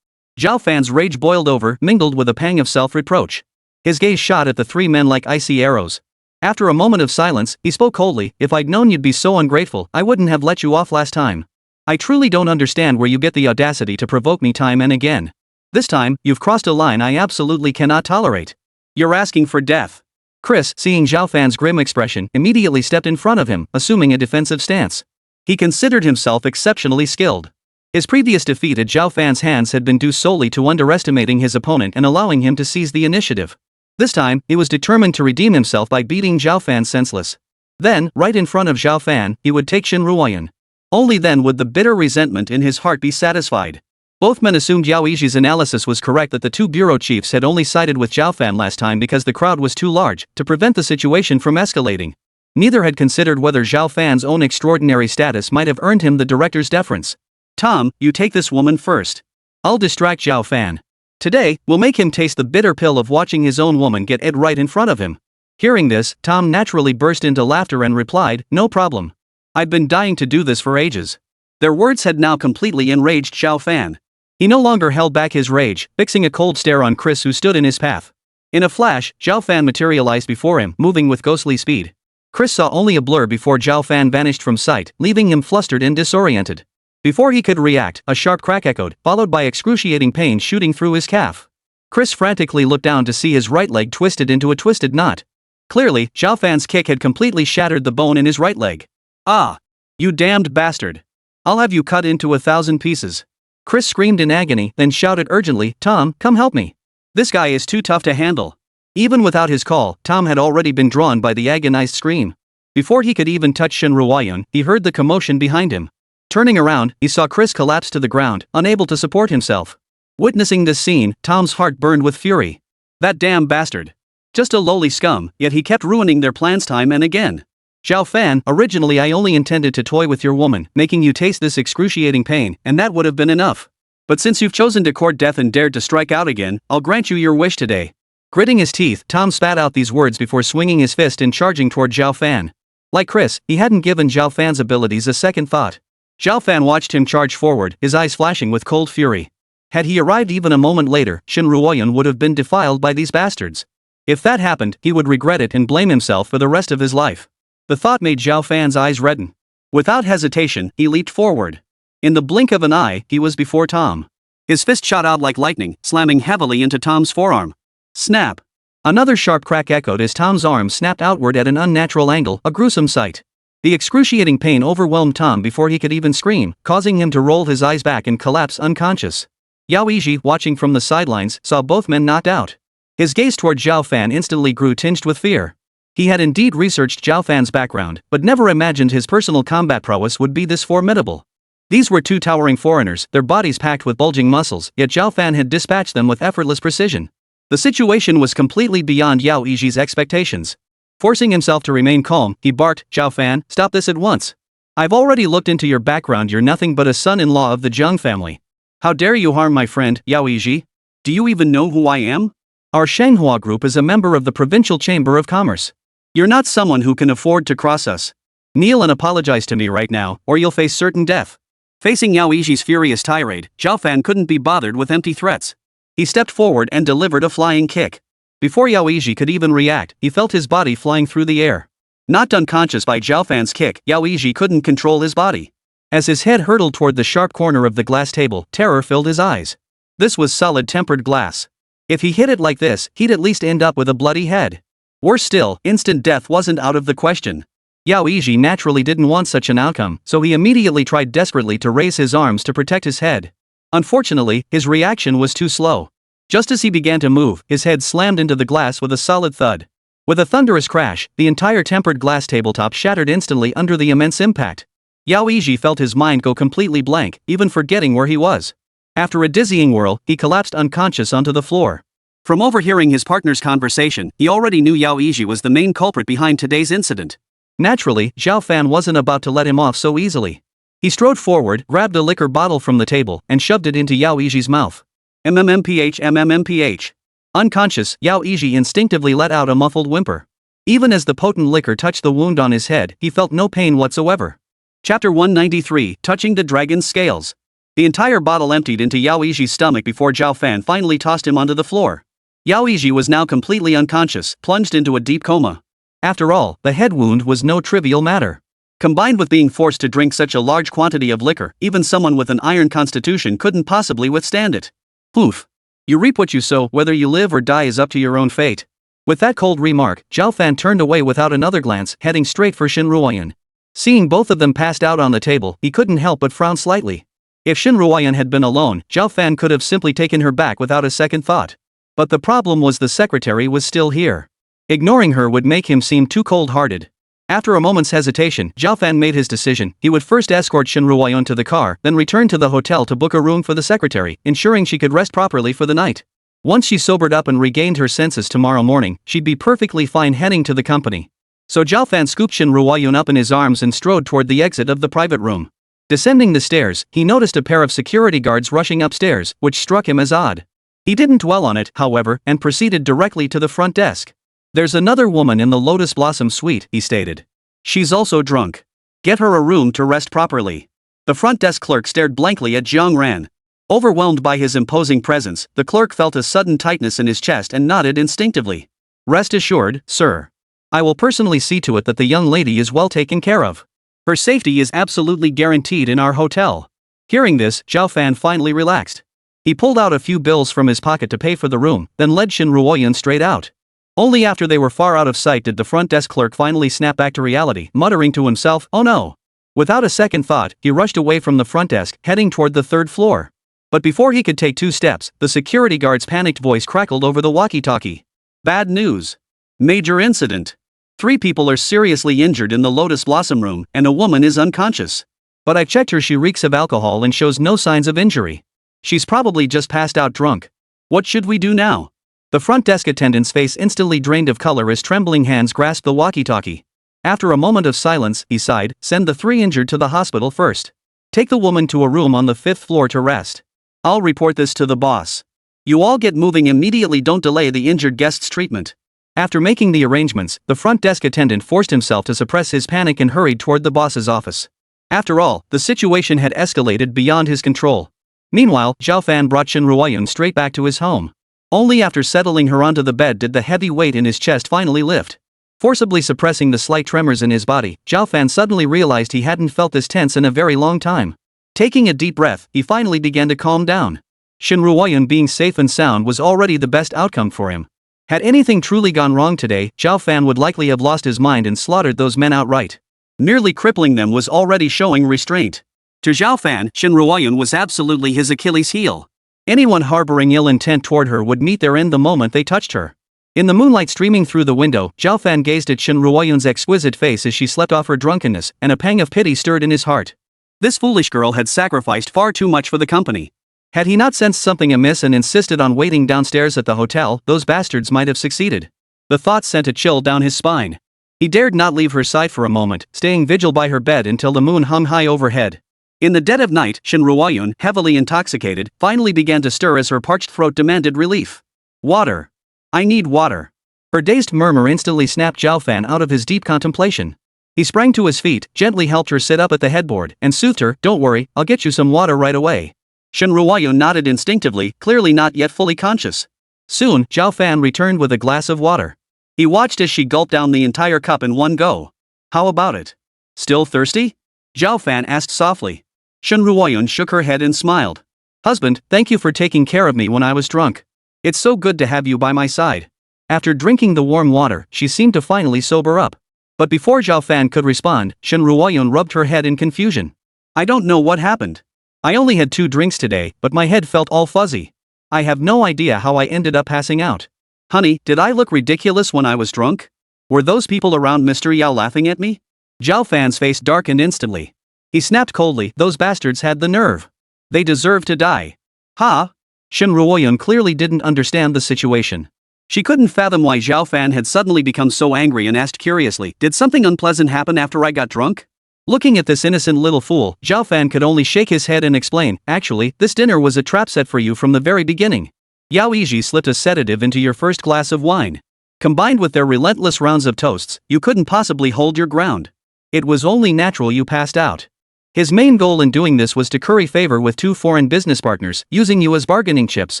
Zhao Fan's rage boiled over, mingled with a pang of self-reproach. His gaze shot at the three men like icy arrows. After a moment of silence, he spoke coldly, "If I'd known you'd be so ungrateful, I wouldn't have let you off last time. I truly don't understand where you get the audacity to provoke me time and again. This time, you've crossed a line I absolutely cannot tolerate. You're asking for death." Chris, seeing Zhao Fan's grim expression, immediately stepped in front of him, assuming a defensive stance. He considered himself exceptionally skilled. His previous defeat at Zhao Fan's hands had been due solely to underestimating his opponent and allowing him to seize the initiative. This time, he was determined to redeem himself by beating Zhao Fan senseless. Then, right in front of Zhao Fan, he would take Shen Ruoyun. Only then would the bitter resentment in his heart be satisfied. Both men assumed Yao Yiji's analysis was correct, that the two bureau chiefs had only sided with Zhao Fan last time because the crowd was too large to prevent the situation from escalating. Neither had considered whether Zhao Fan's own extraordinary status might have earned him the director's deference. "Tom, you take this woman first. I'll distract Zhao Fan. Today, we'll make him taste the bitter pill of watching his own woman get ed right in front of him." Hearing this, Tom naturally burst into laughter and replied, "No problem. I've been dying to do this for ages." Their words had now completely enraged Zhao Fan. He no longer held back his rage, fixing a cold stare on Chris who stood in his path. In a flash, Zhao Fan materialized before him, moving with ghostly speed. Chris saw only a blur before Zhao Fan vanished from sight, leaving him flustered and disoriented. Before he could react, a sharp crack echoed, followed by excruciating pain shooting through his calf. Chris frantically looked down to see his right leg twisted into a twisted knot. Clearly, Zhao Fan's kick had completely shattered the bone in his right leg. "Ah! You damned bastard! I'll have you cut into 1,000 pieces." Chris screamed in agony, then shouted urgently, "Tom, come help me. This guy is too tough to handle." Even without his call, Tom had already been drawn by the agonized scream. Before he could even touch Shen Ruoyun, he heard the commotion behind him. Turning around, he saw Chris collapse to the ground, unable to support himself. Witnessing this scene, Tom's heart burned with fury. That damn bastard. Just a lowly scum, yet he kept ruining their plans time and again. "Zhao Fan, originally I only intended to toy with your woman, making you taste this excruciating pain, and that would have been enough. But since you've chosen to court death and dared to strike out again, I'll grant you your wish today." Gritting his teeth, Tom spat out these words before swinging his fist and charging toward Zhao Fan. Like Chris, he hadn't given Zhao Fan's abilities a second thought. Zhao Fan watched him charge forward, his eyes flashing with cold fury. Had he arrived even a moment later, Shen Ruoyun would have been defiled by these bastards. If that happened, he would regret it and blame himself for the rest of his life. The thought made Zhao Fan's eyes redden. Without hesitation, he leaped forward. In the blink of an eye, he was before Tom. His fist shot out like lightning, slamming heavily into Tom's forearm. Snap! Another sharp crack echoed as Tom's arm snapped outward at an unnatural angle, a gruesome sight. The excruciating pain overwhelmed Tom before he could even scream, causing him to roll his eyes back and collapse unconscious. Yao Yiji, watching from the sidelines, saw both men knocked out. His gaze toward Zhao Fan instantly grew tinged with fear. He had indeed researched Zhao Fan's background, but never imagined his personal combat prowess would be this formidable. These were two towering foreigners, their bodies packed with bulging muscles, yet Zhao Fan had dispatched them with effortless precision. The situation was completely beyond Yao Yiji's expectations. Forcing himself to remain calm, he barked, "Zhao Fan, stop this at once. I've already looked into your background. You're nothing but a son-in-law of the Zheng family. How dare you harm my friend, Yao Yiji? Do you even know who I am? Our Shanghua group is a member of the Provincial Chamber of Commerce. You're not someone who can afford to cross us. Kneel and apologize to me right now, or you'll face certain death." Facing Yao Yiji's furious tirade, Zhao Fan couldn't be bothered with empty threats. He stepped forward and delivered a flying kick. Before Yao Yiji could even react, he felt his body flying through the air. Knocked unconscious by Zhao Fan's kick, Yao Yiji couldn't control his body. As his head hurtled toward the sharp corner of the glass table, terror filled his eyes. This was solid tempered glass. If he hit it like this, he'd at least end up with a bloody head. Worse still, instant death wasn't out of the question. Yao Yiji naturally didn't want such an outcome, so he immediately tried desperately to raise his arms to protect his head. Unfortunately, his reaction was too slow. Just as he began to move, his head slammed into the glass with a solid thud. With a thunderous crash, the entire tempered glass tabletop shattered instantly under the immense impact. Yao Yiji felt his mind go completely blank, even forgetting where he was. After a dizzying whirl, he collapsed unconscious onto the floor. From overhearing his partner's conversation, he already knew Yao Yiji was the main culprit behind today's incident. Naturally, Zhao Fan wasn't about to let him off so easily. He strode forward, grabbed a liquor bottle from the table, and shoved it into Yao Yiji's mouth. MMMPH. Unconscious, Yao Yiji instinctively let out a muffled whimper. Even as the potent liquor touched the wound on his head, he felt no pain whatsoever. Chapter 193, Touching the Dragon's Scales. The entire bottle emptied into Yao Yiji's stomach before Zhao Fan finally tossed him onto the floor. Yao Yiji was now completely unconscious, plunged into a deep coma. After all, the head wound was no trivial matter. Combined with being forced to drink such a large quantity of liquor, even someone with an iron constitution couldn't possibly withstand it. Oof. You reap what you sow, whether you live or die is up to your own fate. With that cold remark, Zhao Fan turned away without another glance, heading straight for Shin Ruoyan. Seeing both of them passed out on the table, he couldn't help but frown slightly. If Shin Ruoyan had been alone, Zhao Fan could have simply taken her back without a second thought. But the problem was the secretary was still here. Ignoring her would make him seem too cold-hearted. After a moment's hesitation, Zhao Fan made his decision. He would first escort Shin Ruoyan to the car, then return to the hotel to book a room for the secretary, ensuring she could rest properly for the night. Once she sobered up and regained her senses tomorrow morning, she'd be perfectly fine heading to the company. So Zhao Fan scooped Shin Ruoyan up in his arms and strode toward the exit of the private room. Descending the stairs, he noticed a pair of security guards rushing upstairs, which struck him as odd. He didn't dwell on it, however, and proceeded directly to the front desk. "There's another woman in the Lotus Blossom suite," he stated. "She's also drunk. Get her a room to rest properly." The front desk clerk stared blankly at Jiang Ran. Overwhelmed by his imposing presence, the clerk felt a sudden tightness in his chest and nodded instinctively. "Rest assured, sir. I will personally see to it that the young lady is well taken care of. Her safety is absolutely guaranteed in our hotel." Hearing this, Zhao Fan finally relaxed. He pulled out a few bills from his pocket to pay for the room, then led Shin Ruoyan straight out. Only after they were far out of sight did the front desk clerk finally snap back to reality, muttering to himself, "Oh no." Without a second thought, he rushed away from the front desk, heading toward the third floor. But before he could take 2 steps, the security guard's panicked voice crackled over the walkie-talkie. "Bad news. Major incident. 3 people are seriously injured in the Lotus Blossom room, and a woman is unconscious. But I've checked her, she reeks of alcohol and shows no signs of injury. She's probably just passed out drunk. What should we do now?" The front desk attendant's face instantly drained of color as trembling hands grasped the walkie-talkie. After a moment of silence, he sighed, "Send the 3 injured to the hospital first. Take the woman to a room on the 5th floor to rest. I'll report this to the boss. You all get moving immediately, don't delay the injured guest's treatment." After making the arrangements, the front desk attendant forced himself to suppress his panic and hurried toward the boss's office. After all, the situation had escalated beyond his control. Meanwhile, Zhao Fan brought Shin Ruoyan straight back to his home. Only after settling her onto the bed did the heavy weight in his chest finally lift. Forcibly suppressing the slight tremors in his body, Zhao Fan suddenly realized he hadn't felt this tense in a very long time. Taking a deep breath, he finally began to calm down. Shin Ruoyan being safe and sound was already the best outcome for him. Had anything truly gone wrong today, Zhao Fan would likely have lost his mind and slaughtered those men outright. Merely crippling them was already showing restraint. To Zhao Fan, Shin Ruoyan was absolutely his Achilles heel. Anyone harboring ill intent toward her would meet their end the moment they touched her. In the moonlight streaming through the window, Zhao Fan gazed at Shen Ruoyun's exquisite face as she slept off her drunkenness, and a pang of pity stirred in his heart. This foolish girl had sacrificed far too much for the company. Had he not sensed something amiss and insisted on waiting downstairs at the hotel, those bastards might have succeeded. The thought sent a chill down his spine. He dared not leave her side for a moment, staying vigil by her bed until the moon hung high overhead. In the dead of night, Shen Ruoyun, heavily intoxicated, finally began to stir as her parched throat demanded relief. Water. I need water. Her dazed murmur instantly snapped Zhao Fan out of his deep contemplation. He sprang to his feet, gently helped her sit up at the headboard, and soothed her, "Don't worry, I'll get you some water right away." Shen Ruoyun nodded instinctively, clearly not yet fully conscious. Soon, Zhao Fan returned with a glass of water. He watched as she gulped down the entire cup in one go. How about it? Still thirsty? Zhao Fan asked softly. Shen Ruoyun shook her head and smiled. Husband, thank you for taking care of me when I was drunk. It's so good to have you by my side. After drinking the warm water, she seemed to finally sober up. But before Zhao Fan could respond, Shen Ruoyun rubbed her head in confusion. I don't know what happened. I only had 2 drinks today, but my head felt all fuzzy. I have no idea how I ended up passing out. Honey, did I look ridiculous when I was drunk? Were those people around Mr. Yao laughing at me? Zhao Fan's face darkened instantly. He snapped coldly, those bastards had the nerve. They deserve to die. Ha? Shen Ruoyun clearly didn't understand the situation. She couldn't fathom why Zhao Fan had suddenly become so angry and asked curiously, did something unpleasant happen after I got drunk? Looking at this innocent little fool, Zhao Fan could only shake his head and explain, actually, this dinner was a trap set for you from the very beginning. Yao Yiji slipped a sedative into your first glass of wine. Combined with their relentless rounds of toasts, you couldn't possibly hold your ground. It was only natural you passed out. His main goal in doing this was to curry favor with 2 foreign business partners, using you as bargaining chips.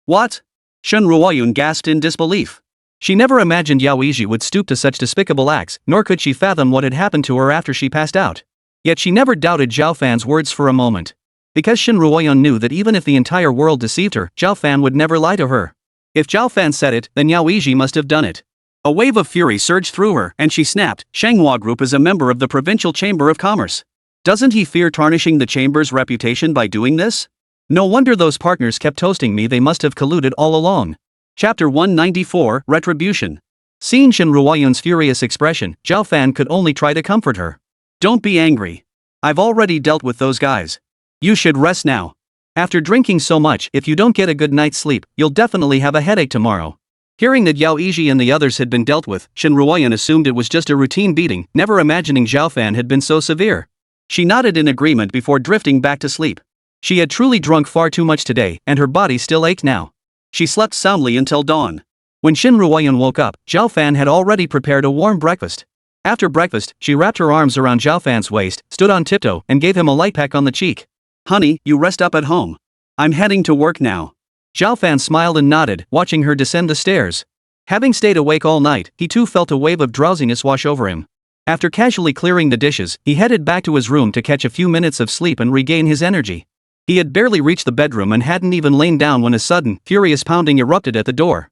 What? Shen Ruoyun gasped in disbelief. She never imagined Yao Yiji would stoop to such despicable acts, nor could she fathom what had happened to her after she passed out. Yet she never doubted Zhao Fan's words for a moment. Because Shen Ruoyun knew that even if the entire world deceived her, Zhao Fan would never lie to her. If Zhao Fan said it, then Yao Yiji must have done it. A wave of fury surged through her, and she snapped, Shanghua Group is a member of the Provincial Chamber of Commerce. Doesn't he fear tarnishing the chamber's reputation by doing this? No wonder those partners kept toasting me, they must have colluded all along. Chapter 194, Retribution. Seeing Shen Ruoyun's furious expression, Zhao Fan could only try to comfort her. Don't be angry. I've already dealt with those guys. You should rest now. After drinking so much, if you don't get a good night's sleep, you'll definitely have a headache tomorrow. Hearing that Yao Yiji and the others had been dealt with, Shen Ruoyun assumed it was just a routine beating, never imagining Zhao Fan had been so severe. She nodded in agreement before drifting back to sleep. She had truly drunk far too much today, and her body still ached now. She slept soundly until dawn. When Shen Ruoyun woke up, Zhao Fan had already prepared a warm breakfast. After breakfast, she wrapped her arms around Zhao Fan's waist, stood on tiptoe, and gave him a light peck on the cheek. Honey, you rest up at home. I'm heading to work now. Zhao Fan smiled and nodded, watching her descend the stairs. Having stayed awake all night, he too felt a wave of drowsiness wash over him. After casually clearing the dishes, he headed back to his room to catch a few minutes of sleep and regain his energy. He had barely reached the bedroom and hadn't even lain down when a sudden, furious pounding erupted at the door.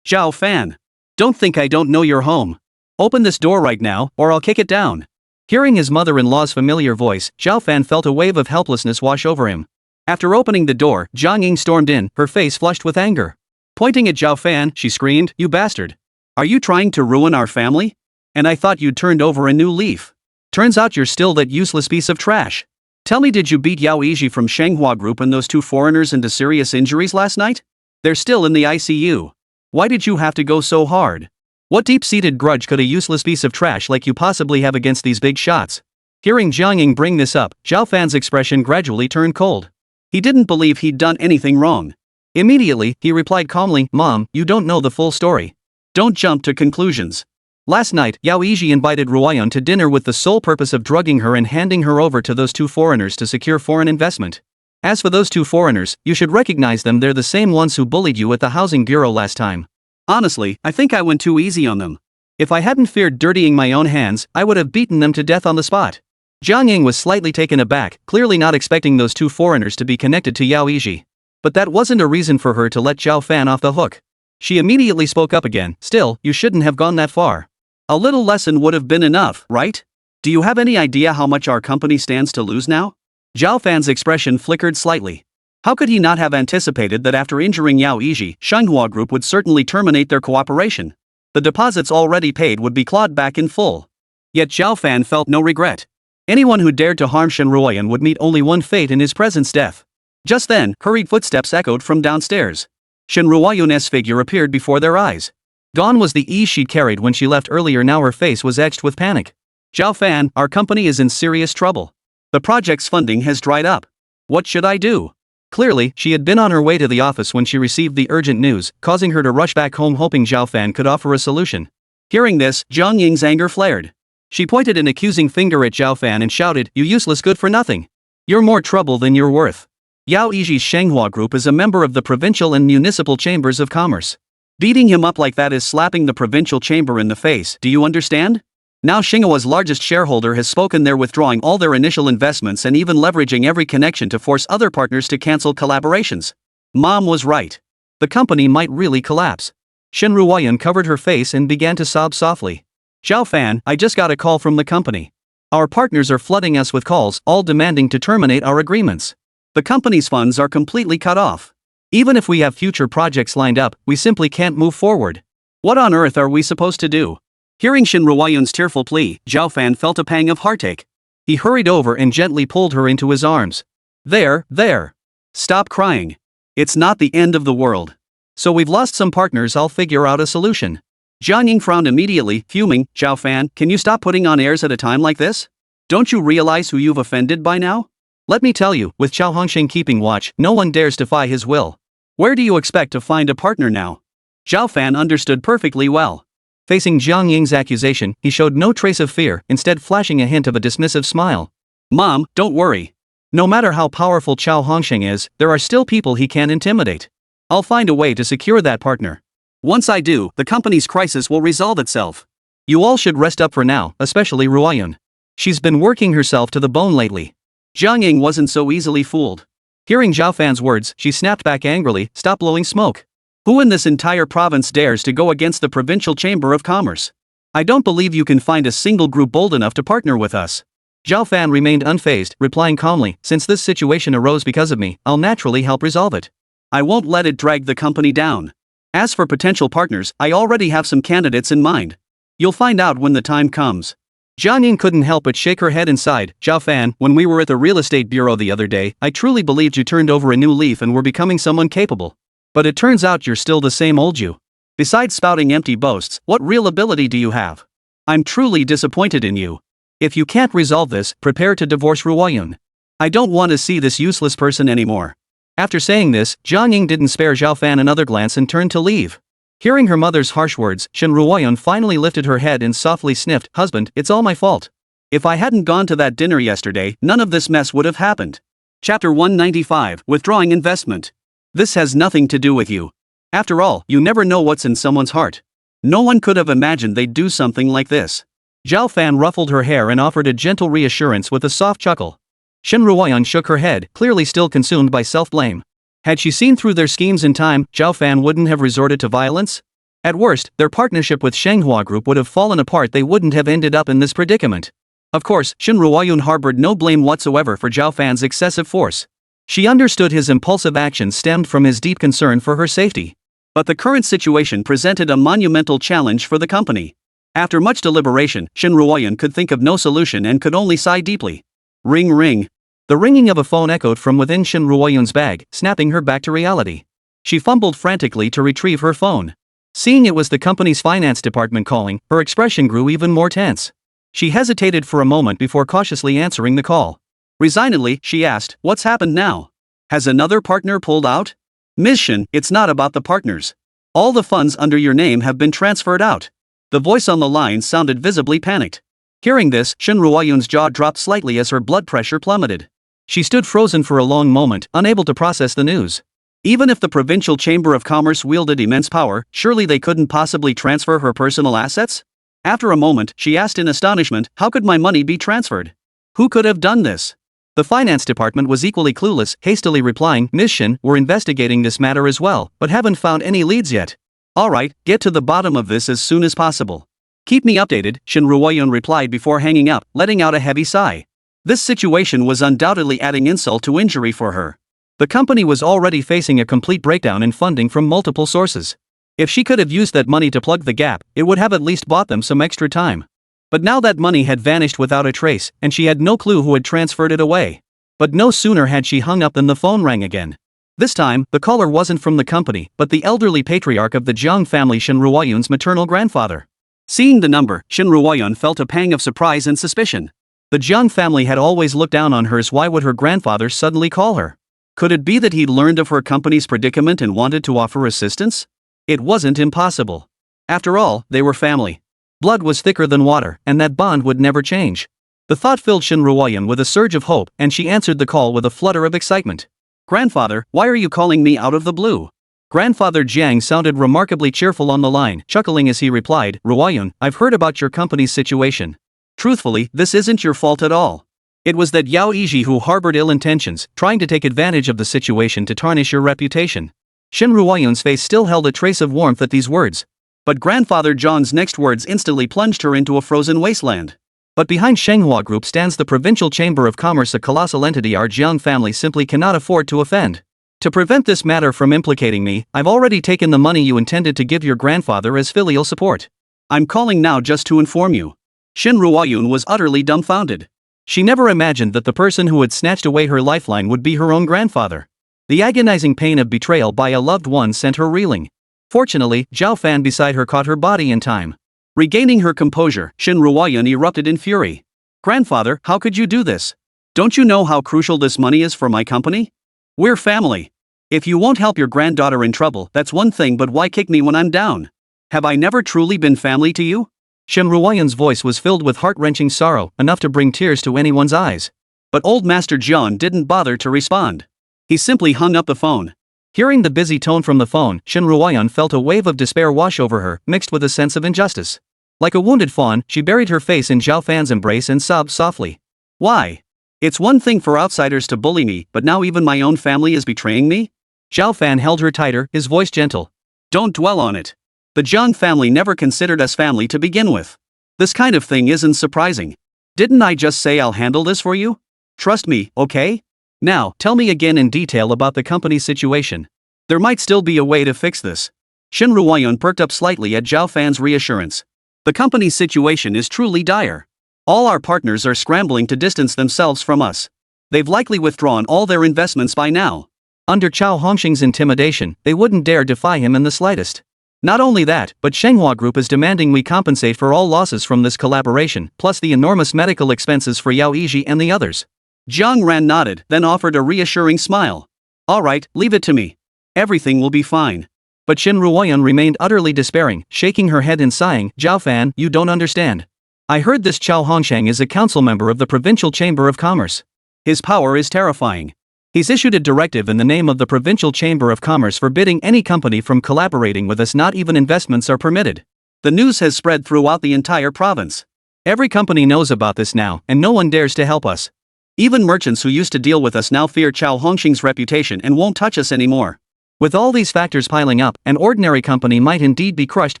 Zhao Fan! Don't think I don't know you're home. Open this door right now, or I'll kick it down. Hearing his mother-in-law's familiar voice, Zhao Fan felt a wave of helplessness wash over him. After opening the door, Zhang Ying stormed in, her face flushed with anger. Pointing at Zhao Fan, she screamed, "You bastard! Are you trying to ruin our family? And I thought you'd turned over a new leaf. Turns out you're still that useless piece of trash. Tell me, did you beat Yao Yiji from Shanghua Group and those 2 foreigners into serious injuries last night? They're still in the ICU. Why did you have to go so hard? What deep-seated grudge could a useless piece of trash like you possibly have against these big shots?" Hearing Zhang Ying bring this up, Zhao Fan's expression gradually turned cold. He didn't believe he'd done anything wrong. Immediately, he replied calmly, "Mom, you don't know the full story. Don't jump to conclusions. Last night, Yao Yiji invited Ruoyun to dinner with the sole purpose of drugging her and handing her over to those 2 foreigners to secure foreign investment. As for those 2 foreigners, you should recognize them, they're the same ones who bullied you at the housing bureau last time. Honestly, I think I went too easy on them. If I hadn't feared dirtying my own hands, I would have beaten them to death on the spot." Zhang Ying was slightly taken aback, clearly not expecting those 2 foreigners to be connected to Yao Yiji. But that wasn't a reason for her to let Zhao Fan off the hook. She immediately spoke up again, "Still, you shouldn't have gone that far. A little lesson would have been enough, right? Do you have any idea how much our company stands to lose now?" Zhao Fan's expression flickered slightly. How could he not have anticipated that after injuring Yao Yiji, Manhwa Group would certainly terminate their cooperation? The deposits already paid would be clawed back in full. Yet Zhao Fan felt no regret. Anyone who dared to harm Shen Ruoyan would meet only one fate in his presence: death. Just then, hurried footsteps echoed from downstairs. Shen Ruoyan's figure appeared before their eyes. Gone was the ease she'd carried when she left earlier. Now her face was etched with panic. Zhao Fan, our company is in serious trouble. The project's funding has dried up. What should I do? Clearly, she had been on her way to the office when she received the urgent news, causing her to rush back home hoping Zhao Fan could offer a solution. Hearing this, Zhang Ying's anger flared. She pointed an accusing finger at Zhao Fan and shouted, "You useless good for nothing. You're more trouble than you're worth." Yao Yiji's Manhwa Group is a member of the provincial and municipal chambers of commerce. Beating him up like that is slapping the provincial chamber in the face, do you understand? Now Xinghua's largest shareholder has spoken. They're withdrawing all their initial investments and even leveraging every connection to force other partners to cancel collaborations. Mom was right. The company might really collapse. Shen Ruoyan covered her face and began to sob softly. "Zhao Fan, I just got a call from the company. Our partners are flooding us with calls, all demanding to terminate our agreements. The company's funds are completely cut off. Even if we have future projects lined up, we simply can't move forward. What on earth are we supposed to do?" Hearing Shen Ruoyan's tearful plea, Zhao Fan felt a pang of heartache. He hurried over and gently pulled her into his arms. There. Stop crying. It's not the end of the world. So we've lost some partners. I'll figure out a solution." Jiang Ying frowned immediately, fuming. "Zhao Fan, can you stop putting on airs at a time like this? Don't you realize who you've offended by now? Let me tell you, with Chao Hongxing keeping watch, no one dares defy his will. Where do you expect to find a partner now?" Zhao Fan understood perfectly well. Facing Jiang Ying's accusation, he showed no trace of fear, instead flashing a hint of a dismissive smile. "Mom, don't worry. No matter how powerful Chao Hongxing is, there are still people he can intimidate. I'll find a way to secure that partner. Once I do, the company's crisis will resolve itself. You all should rest up for now, especially Ruoyan. She's been working herself to the bone lately." Jiang Ying wasn't so easily fooled. Hearing Zhao Fan's words, she snapped back angrily, "Stop blowing smoke. Who in this entire province dares to go against the provincial chamber of commerce? I don't believe you can find a single group bold enough to partner with us." Zhao Fan remained unfazed, replying calmly, "Since this situation arose because of me, I'll naturally help resolve it. I won't let it drag the company down. As for potential partners, I already have some candidates in mind. You'll find out when the time comes." Jiang Ying couldn't help but shake her head and sighed. "Zhao Fan, when we were at the real estate bureau the other day, I truly believed you turned over a new leaf and were becoming someone capable. But it turns out you're still the same old you. Besides spouting empty boasts, what real ability do you have? I'm truly disappointed in you. If you can't resolve this, prepare to divorce Ruoyan. I don't want to see this useless person anymore." After saying this, Jiang Ying didn't spare Zhao Fan another glance and turned to leave. Hearing her mother's harsh words, Shen Ruoyan finally lifted her head and softly sniffed. "Husband, it's all my fault. If I hadn't gone to that dinner yesterday, none of this mess would have happened." Chapter 195, Withdrawing Investment. This has nothing to do with you. After all, you never know what's in someone's heart. No one could have imagined they'd do something like this. Zhao Fan ruffled her hair and offered a gentle reassurance with a soft chuckle. Shen Ruoyan shook her head, clearly still consumed by self-blame. Had she seen through their schemes in time, Zhao Fan wouldn't have resorted to violence. At worst, their partnership with Manhwa Group would have fallen apart. They wouldn't have ended up in this predicament. Of course, Shen Ruoyan harbored no blame whatsoever for Zhao Fan's excessive force. She understood his impulsive actions stemmed from his deep concern for her safety. But the current situation presented a monumental challenge for the company. After much deliberation, Shen Ruoyan could think of no solution and could only sigh deeply. Ring ring. The ringing of a phone echoed from within Shen Ruoyan's bag, snapping her back to reality. She fumbled frantically to retrieve her phone. Seeing it was the company's finance department calling, her expression grew even more tense. She hesitated for a moment before cautiously answering the call. Resignedly, she asked, "What's happened now? Has another partner pulled out?" "Ms. Shen, it's not about the partners. All the funds under your name have been transferred out." The voice on the line sounded visibly panicked. Hearing this, Shen Ruoyan's jaw dropped slightly as her blood pressure plummeted. She stood frozen for a long moment, unable to process the news. Even if the provincial chamber of commerce wielded immense power, surely they couldn't possibly transfer her personal assets? After a moment, she asked in astonishment, "How could my money be transferred? Who could have done this?" The finance department was equally clueless, hastily replying, "Ms. Shen, we're investigating this matter as well, but haven't found any leads yet." "All right, get to the bottom of this as soon as possible. Keep me updated," Shen Ruoyan replied before hanging up, letting out a heavy sigh. This situation was undoubtedly adding insult to injury for her. The company was already facing a complete breakdown in funding from multiple sources. If she could have used that money to plug the gap, it would have at least bought them some extra time. But now that money had vanished without a trace, and she had no clue who had transferred it away. But no sooner had she hung up than the phone rang again. This time, the caller wasn't from the company, but the elderly patriarch of the Jiang family, Shen Ruoyun's maternal grandfather. Seeing the number, Shen Ruoyun felt a pang of surprise and suspicion. The Jiang family had always looked down on her, so why would her grandfather suddenly call her? Could it be that he'd learned of her company's predicament and wanted to offer assistance? It wasn't impossible. After all, they were family. Blood was thicker than water, and that bond would never change. The thought filled Shen Ruoyun with a surge of hope, and she answered the call with a flutter of excitement. "Grandfather, why are you calling me out of the blue?" Grandfather Jiang sounded remarkably cheerful on the line, chuckling as he replied, "Ruoyun, I've heard about your company's situation. Truthfully, this isn't your fault at all. It was that Yao Yiji who harbored ill intentions, trying to take advantage of the situation to tarnish your reputation." Shen Ruoyun's face still held a trace of warmth at these words. But Grandfather Zhang's next words instantly plunged her into a frozen wasteland. But behind Shenghua Group stands the Provincial Chamber of Commerce, a colossal entity our Jiang family simply cannot afford to offend. To prevent this matter from implicating me, I've already taken the money you intended to give your grandfather as filial support. I'm calling now just to inform you. Shen Ruoyun was utterly dumbfounded. She never imagined that the person who had snatched away her lifeline would be her own grandfather. The agonizing pain of betrayal by a loved one sent her reeling. Fortunately, Zhao Fan beside her caught her body in time. Regaining her composure, Shen Ruoyun erupted in fury. "Grandfather, how could you do this? Don't you know how crucial this money is for my company? We're family. If you won't help your granddaughter in trouble, that's one thing, but why kick me when I'm down? Have I never truly been family to you?" Shen Ruoyun's voice was filled with heart-wrenching sorrow, enough to bring tears to anyone's eyes. But old Master Jian didn't bother to respond. He simply hung up the phone. Hearing the busy tone from the phone, Shen Ruoyun felt a wave of despair wash over her, mixed with a sense of injustice. Like a wounded fawn, she buried her face in Zhao Fan's embrace and sobbed softly. "Why? It's one thing for outsiders to bully me, but now even my own family is betraying me?" Zhao Fan held her tighter, his voice gentle. "Don't dwell on it. The Jiang family never considered us family to begin with. This kind of thing isn't surprising. Didn't I just say I'll handle this for you? Trust me, okay? Now, tell me again in detail about the company's situation. There might still be a way to fix this." Shen Ruoyun perked up slightly at Zhao Fan's reassurance. "The company's situation is truly dire. All our partners are scrambling to distance themselves from us. They've likely withdrawn all their investments by now. Under Chao Hongxing's intimidation, they wouldn't dare defy him in the slightest. Not only that, but Shenghua Group is demanding we compensate for all losses from this collaboration, plus the enormous medical expenses for Yao Yiji and the others." Jiang Ran nodded, then offered a reassuring smile. "All right, leave it to me. Everything will be fine." But Shen Ruoyun remained utterly despairing, shaking her head and sighing. "Zhao Fan, you don't understand. I heard this Chao Hongxing is a council member of the Provincial Chamber of Commerce. His power is terrifying. He's issued a directive in the name of the Provincial Chamber of Commerce forbidding any company from collaborating with us. Not even investments are permitted. The news has spread throughout the entire province. Every company knows about this now, and no one dares to help us. Even merchants who used to deal with us now fear Chao Hongxing's reputation and won't touch us anymore. With all these factors piling up, an ordinary company might indeed be crushed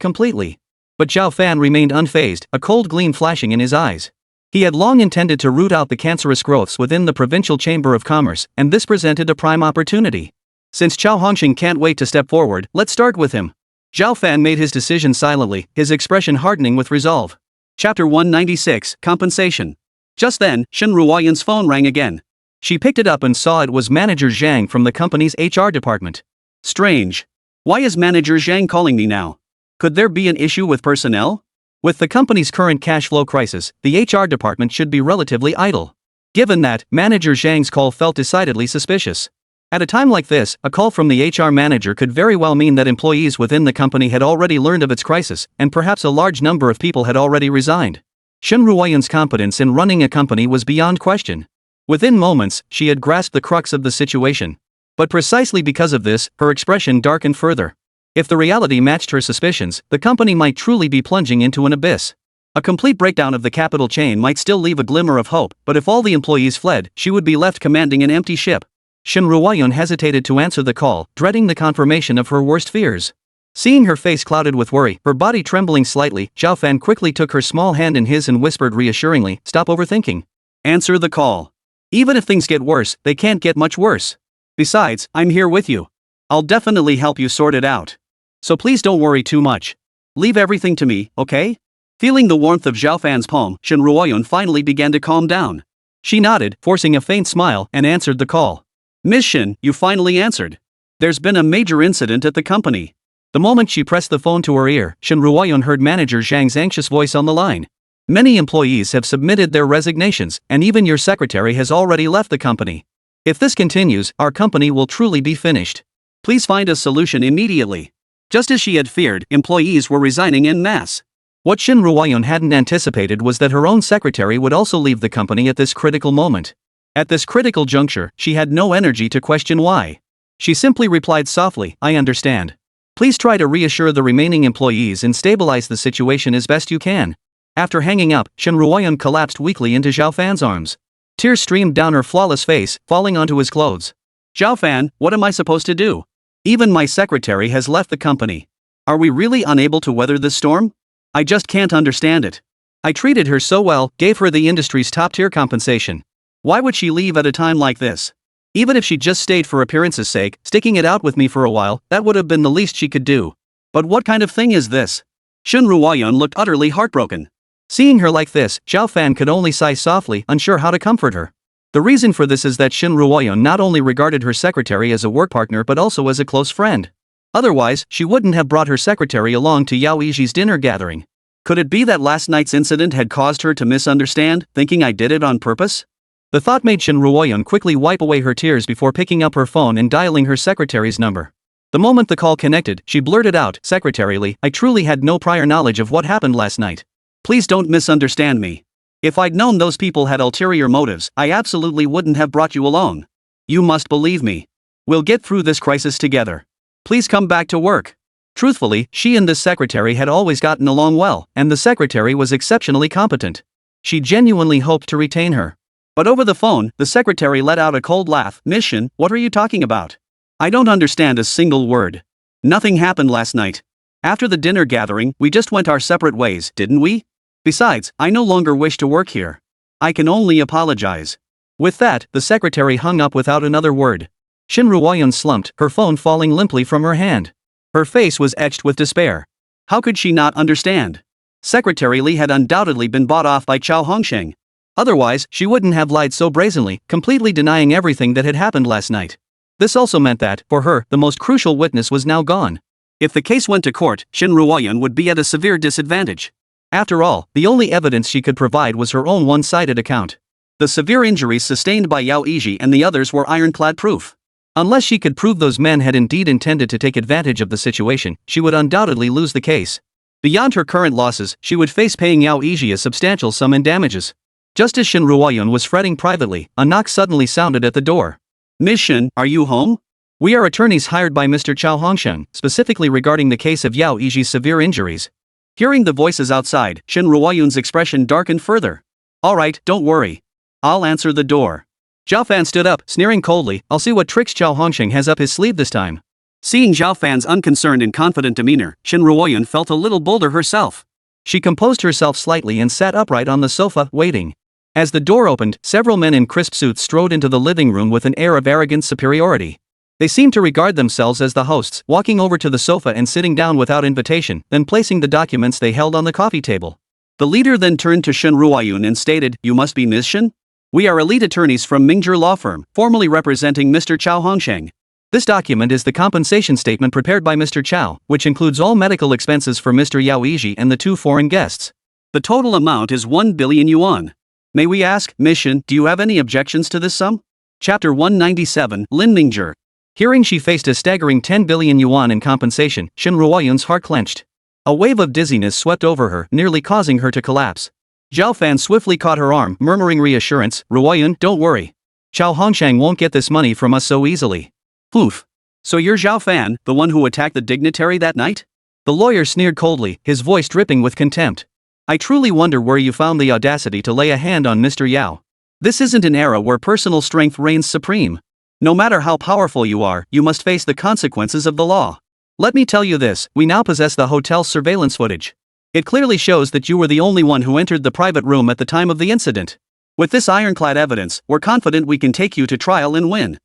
completely." But Zhao Fan remained unfazed, a cold gleam flashing in his eyes. He had long intended to root out the cancerous growths within the Provincial Chamber of Commerce, and this presented a prime opportunity. Since Chao Hongxing can't wait to step forward, let's start with him. Zhao Fan made his decision silently, his expression hardening with resolve. Chapter 196, Compensation. Just then, Shen Ruoyun's phone rang again. She picked it up and saw it was Manager Zhang from the company's HR department. Strange. Why is Manager Zhang calling me now? Could there be an issue with personnel? With the company's current cash flow crisis, the HR department should be relatively idle. Given that, Manager Zhang's call felt decidedly suspicious. At a time like this, a call from the HR manager could very well mean that employees within the company had already learned of its crisis, and perhaps a large number of people had already resigned. Shen Ruoyun's competence in running a company was beyond question. Within moments, she had grasped the crux of the situation. But precisely because of this, her expression darkened further. If the reality matched her suspicions, the company might truly be plunging into an abyss. A complete breakdown of the capital chain might still leave a glimmer of hope, but if all the employees fled, she would be left commanding an empty ship. Shen Ruoyun hesitated to answer the call, dreading the confirmation of her worst fears. Seeing her face clouded with worry, her body trembling slightly, Zhao Fan quickly took her small hand in his and whispered reassuringly, "Stop overthinking. Answer the call. Even if things get worse, they can't get much worse." Besides, I'm here with you. I'll definitely help you sort it out. So please don't worry too much. Leave everything to me, okay? Feeling the warmth of Zhao Fan's palm, Shen Ruoyun finally began to calm down. She nodded, forcing a faint smile, and answered the call. Miss Shen, you finally answered. There's been a major incident at the company. The moment she pressed the phone to her ear, Shen Ruoyun heard manager Zhang's anxious voice on the line. Many employees have submitted their resignations, and even your secretary has already left the company. If this continues, our company will truly be finished. Please find a solution immediately. Just as she had feared, employees were resigning en masse. What Shen Ruoyun hadn't anticipated was that her own secretary would also leave the company at this critical moment. At this critical juncture, she had no energy to question why. She simply replied softly, I understand. Please try to reassure the remaining employees and stabilize the situation as best you can. After hanging up, Shen Ruoyun collapsed weakly into Zhao Fan's arms. Tears streamed down her flawless face, falling onto his clothes. Zhao Fan, what am I supposed to do? Even my secretary has left the company. Are we really unable to weather this storm? I just can't understand it. I treated her so well, gave her the industry's top-tier compensation. Why would she leave at a time like this? Even if she just stayed for appearance's sake, sticking it out with me for a while, that would have been the least she could do. But what kind of thing is this? Shen Ruoyun looked utterly heartbroken. Seeing her like this, Zhao Fan could only sigh softly, unsure how to comfort her. The reason for this is that Shen Ruoyun not only regarded her secretary as a work partner but also as a close friend. Otherwise, she wouldn't have brought her secretary along to Yao Yiji's dinner gathering. Could it be that last night's incident had caused her to misunderstand, thinking I did it on purpose? The thought made Shen Ruoyun quickly wipe away her tears before picking up her phone and dialing her secretary's number. The moment the call connected, she blurted out, secretarially, I truly had no prior knowledge of what happened last night. Please don't misunderstand me. If I'd known those people had ulterior motives, I absolutely wouldn't have brought you along. You must believe me. We'll get through this crisis together. Please come back to work. Truthfully, she and this secretary had always gotten along well, and the secretary was exceptionally competent. She genuinely hoped to retain her. But over the phone, the secretary let out a cold laugh. Miss Shen, what are you talking about? I don't understand a single word. Nothing happened last night. After the dinner gathering, we just went our separate ways, didn't we? Besides, I no longer wish to work here. I can only apologize. With that, the secretary hung up without another word. Shen Ruoyun slumped, her phone falling limply from her hand. Her face was etched with despair. How could she not understand? Secretary Li had undoubtedly been bought off by Chao Hongsheng. Otherwise, she wouldn't have lied so brazenly, completely denying everything that had happened last night. This also meant that, for her, the most crucial witness was now gone. If the case went to court, Shen Ruoyun would be at a severe disadvantage. After all, the only evidence she could provide was her own one-sided account. The severe injuries sustained by Yao Yiji and the others were ironclad proof. Unless she could prove those men had indeed intended to take advantage of the situation, she would undoubtedly lose the case. Beyond her current losses, she would face paying Yao Yiji a substantial sum in damages. Just as Shen Ruoyun was fretting privately, a knock suddenly sounded at the door. Miss Shen, are you home? We are attorneys hired by Mr. Chao Hongsheng, specifically regarding the case of Yao Yiji's severe injuries. Hearing the voices outside, Shen Ruoyun's expression darkened further. Alright, don't worry. I'll answer the door. Zhao Fan stood up, sneering coldly, I'll see what tricks Chao Hongsheng has up his sleeve this time. Seeing Zhao Fan's unconcerned and confident demeanor, Shen Ruoyun felt a little bolder herself. She composed herself slightly and sat upright on the sofa, waiting. As the door opened, several men in crisp suits strode into the living room with an air of arrogant superiority. They seemed to regard themselves as the hosts, walking over to the sofa and sitting down without invitation, then placing the documents they held on the coffee table. The leader then turned to Shen Ruoyun and stated, You must be Ms. Shen? We are elite attorneys from Mingzhi Law Firm, formally representing Mr. Chao Hongsheng. This document is the compensation statement prepared by Mr. Chao, which includes all medical expenses for Mr. Yao Yiji and the 2 foreign guests. The total amount is 1 billion yuan. May we ask, Ms. Shen, do you have any objections to this sum? Chapter 197, Lin Mingzhi. Hearing she faced a staggering 10 billion yuan in compensation, Shen Ruoyun's heart clenched. A wave of dizziness swept over her, nearly causing her to collapse. Zhao Fan swiftly caught her arm, murmuring reassurance, Ruoyun, don't worry. Chao Hongsheng won't get this money from us so easily. Poof. So you're Zhao Fan, the one who attacked the dignitary that night? The lawyer sneered coldly, his voice dripping with contempt. I truly wonder where you found the audacity to lay a hand on Mr. Yao. This isn't an era where personal strength reigns supreme. No matter how powerful you are, you must face the consequences of the law. Let me tell you this, we now possess the hotel's surveillance footage. It clearly shows that you were the only one who entered the private room at the time of the incident. With this ironclad evidence, we're confident we can take you to trial and win.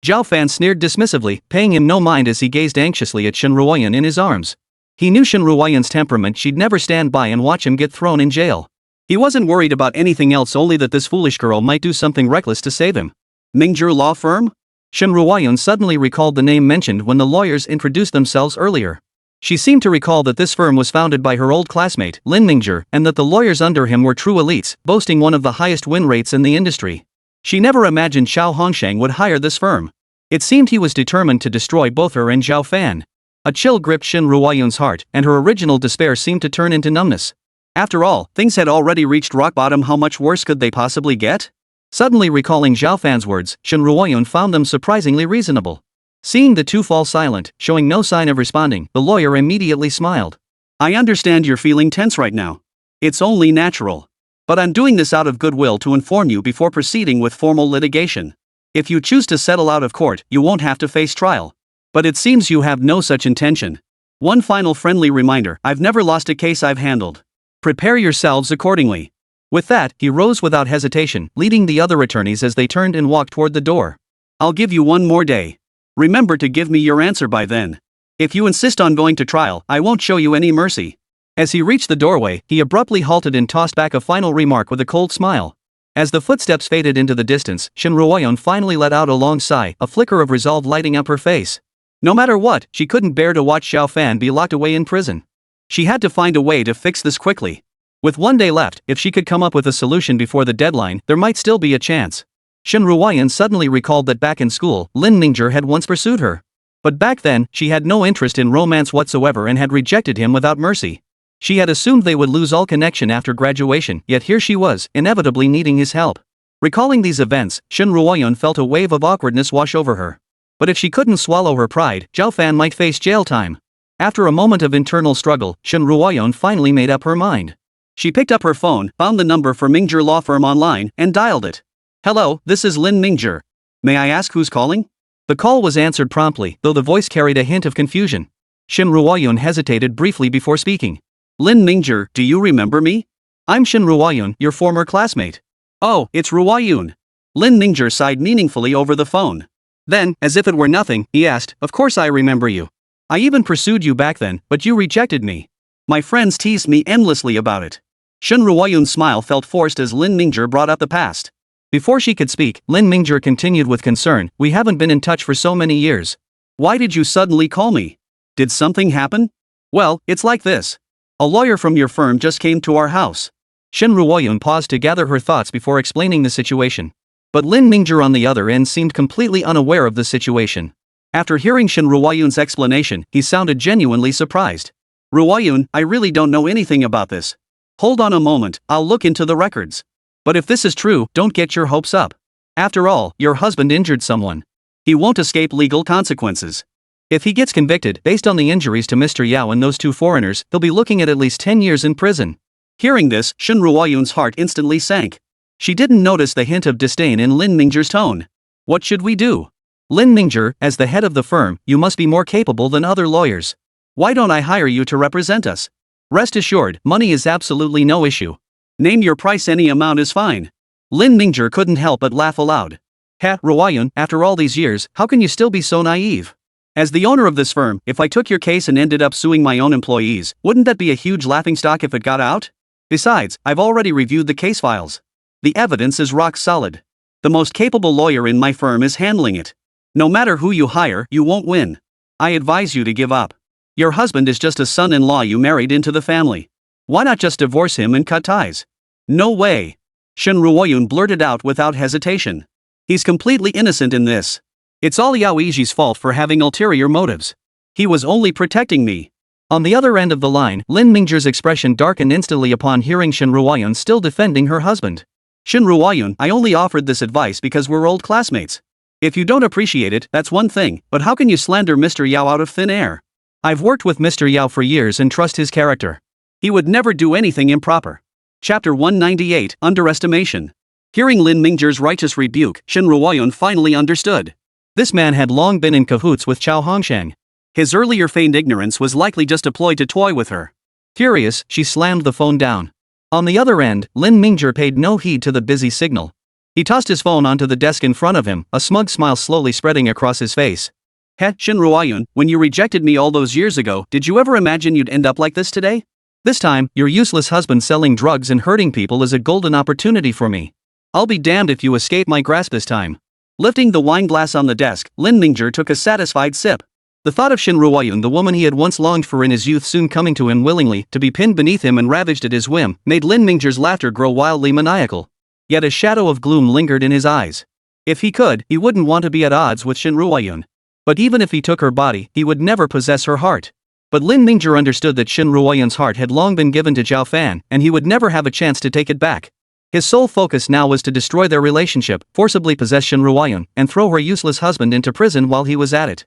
Zhao Fan sneered dismissively, paying him no mind as he gazed anxiously at Shen Ruoyan in his arms. He knew Shen Ruoyan's temperament, she'd never stand by and watch him get thrown in jail. He wasn't worried about anything else, only that this foolish girl might do something reckless to save him. Mingzhi Law Firm? Shen Ruoyan suddenly recalled the name mentioned when the lawyers introduced themselves earlier. She seemed to recall that this firm was founded by her old classmate, Lin Mingzhi, and that the lawyers under him were true elites, boasting one of the highest win rates in the industry. She never imagined Xiao Hongshang would hire this firm. It seemed he was determined to destroy both her and Zhao Fan. A chill gripped Shen Ruoyan's heart, and her original despair seemed to turn into numbness. After all, things had already reached rock bottom, how much worse could they possibly get? Suddenly recalling Zhao Fan's words, Shen Ruoyan found them surprisingly reasonable. Seeing the two fall silent, showing no sign of responding, the lawyer immediately smiled. I understand you're feeling tense right now. It's only natural. But I'm doing this out of goodwill to inform you before proceeding with formal litigation. If you choose to settle out of court, you won't have to face trial. But it seems you have no such intention. One final friendly reminder, I've never lost a case I've handled. Prepare yourselves accordingly. With that, he rose without hesitation, leading the other attorneys as they turned and walked toward the door. I'll give you one more day. Remember to give me your answer by then. If you insist on going to trial, I won't show you any mercy. As he reached the doorway, he abruptly halted and tossed back a final remark with a cold smile. As the footsteps faded into the distance, Shen Ruoyan finally let out a long sigh, a flicker of resolve lighting up her face. No matter what, she couldn't bear to watch Zhao Fan be locked away in prison. She had to find a way to fix this quickly. With one day left, if she could come up with a solution before the deadline, there might still be a chance. Shen Ruoyan suddenly recalled that back in school, Lin Mingzhi had once pursued her. But back then, she had no interest in romance whatsoever and had rejected him without mercy. She had assumed they would lose all connection after graduation, yet here she was, inevitably needing his help. Recalling these events, Shen Ruoyan felt a wave of awkwardness wash over her. But if she couldn't swallow her pride, Zhao Fan might face jail time. After a moment of internal struggle, Shen Ruoyan finally made up her mind. She picked up her phone, found the number for Mingzhi Law Firm online, and dialed it. Hello, this is Lin Mingzhi. May I ask who's calling? The call was answered promptly, though the voice carried a hint of confusion. Shen Ruoyan hesitated briefly before speaking. Lin Mingzhi, do you remember me? I'm Shen Ruoyan, your former classmate. Oh, it's Ruoyan. Lin Mingzhi sighed meaningfully over the phone. Then, as if it were nothing, he asked, of course I remember you. I even pursued you back then, but you rejected me. My friends teased me endlessly about it. Shen Ruoyan's smile felt forced as Lin Mingzhi brought up the past. Before she could speak, Lin Mingzhi continued with concern, we haven't been in touch for so many years. Why did you suddenly call me? Did something happen? Well, it's like this. A lawyer from your firm just came to our house. Shen Ruoyan paused to gather her thoughts before explaining the situation. But Lin Mingzhi on the other end seemed completely unaware of the situation. After hearing Shen Ruoyan's explanation, he sounded genuinely surprised. Ruoyan, I really don't know anything about this. Hold on a moment, I'll look into the records. But if this is true, don't get your hopes up. After all, your husband injured someone. He won't escape legal consequences. If he gets convicted based on the injuries to Mr. Yao and those two foreigners, he'll be looking at least 10 years in prison. Hearing this, Shen Ruoyan's heart instantly sank. She didn't notice the hint of disdain in Lin Mingzhi's tone. What should we do? Lin Mingzhi, as the head of the firm, you must be more capable than other lawyers. Why don't I hire you to represent us? Rest assured, money is absolutely no issue. Name your price, any amount is fine. Lin Mingzhi couldn't help but laugh aloud. Ha, Ruoyan, after all these years, how can you still be so naive? As the owner of this firm, if I took your case and ended up suing my own employees, wouldn't that be a huge laughingstock if it got out? Besides, I've already reviewed the case files. The evidence is rock solid. The most capable lawyer in my firm is handling it. No matter who you hire, you won't win. I advise you to give up. Your husband is just a son-in-law you married into the family. Why not just divorce him and cut ties? No way. Shen Ruoyan blurted out without hesitation. He's completely innocent in this. It's all Yao Yiji's fault for having ulterior motives. He was only protecting me. On the other end of the line, Lin Mingzhi's expression darkened instantly upon hearing Shen Ruoyan still defending her husband. Shen Ruoyan, I only offered this advice because we're old classmates. If you don't appreciate it, that's one thing, but how can you slander Mr. Yao out of thin air? I've worked with Mr. Yao for years and trust his character. He would never do anything improper. Chapter 198, Underestimation. Hearing Lin Mingzhi's righteous rebuke, Shen Ruoyan finally understood. This man had long been in cahoots with Xiao Hongshang. His earlier feigned ignorance was likely just a ploy to toy with her. Furious, she slammed the phone down. On the other end, Lin Mingzhi paid no heed to the busy signal. He tossed his phone onto the desk in front of him, a smug smile slowly spreading across his face. Shin Ruoyun, when you rejected me all those years ago, did you ever imagine you'd end up like this today? This time, your useless husband selling drugs and hurting people is a golden opportunity for me. I'll be damned if you escape my grasp this time. Lifting the wine glass on the desk, Lin Mingzhi took a satisfied sip. The thought of Shin Ruoyun, the woman he had once longed for in his youth, soon coming to him willingly, to be pinned beneath him and ravaged at his whim, made Lin Mingzhi's laughter grow wildly maniacal. Yet a shadow of gloom lingered in his eyes. If he could, he wouldn't want to be at odds with Shin Ruoyun. But even if he took her body, he would never possess her heart. But Lin Mingzhi understood that Shin Ruoyun's heart had long been given to Zhao Fan, and he would never have a chance to take it back. His sole focus now was to destroy their relationship, forcibly possess Shin Ruoyun, and throw her useless husband into prison while he was at it.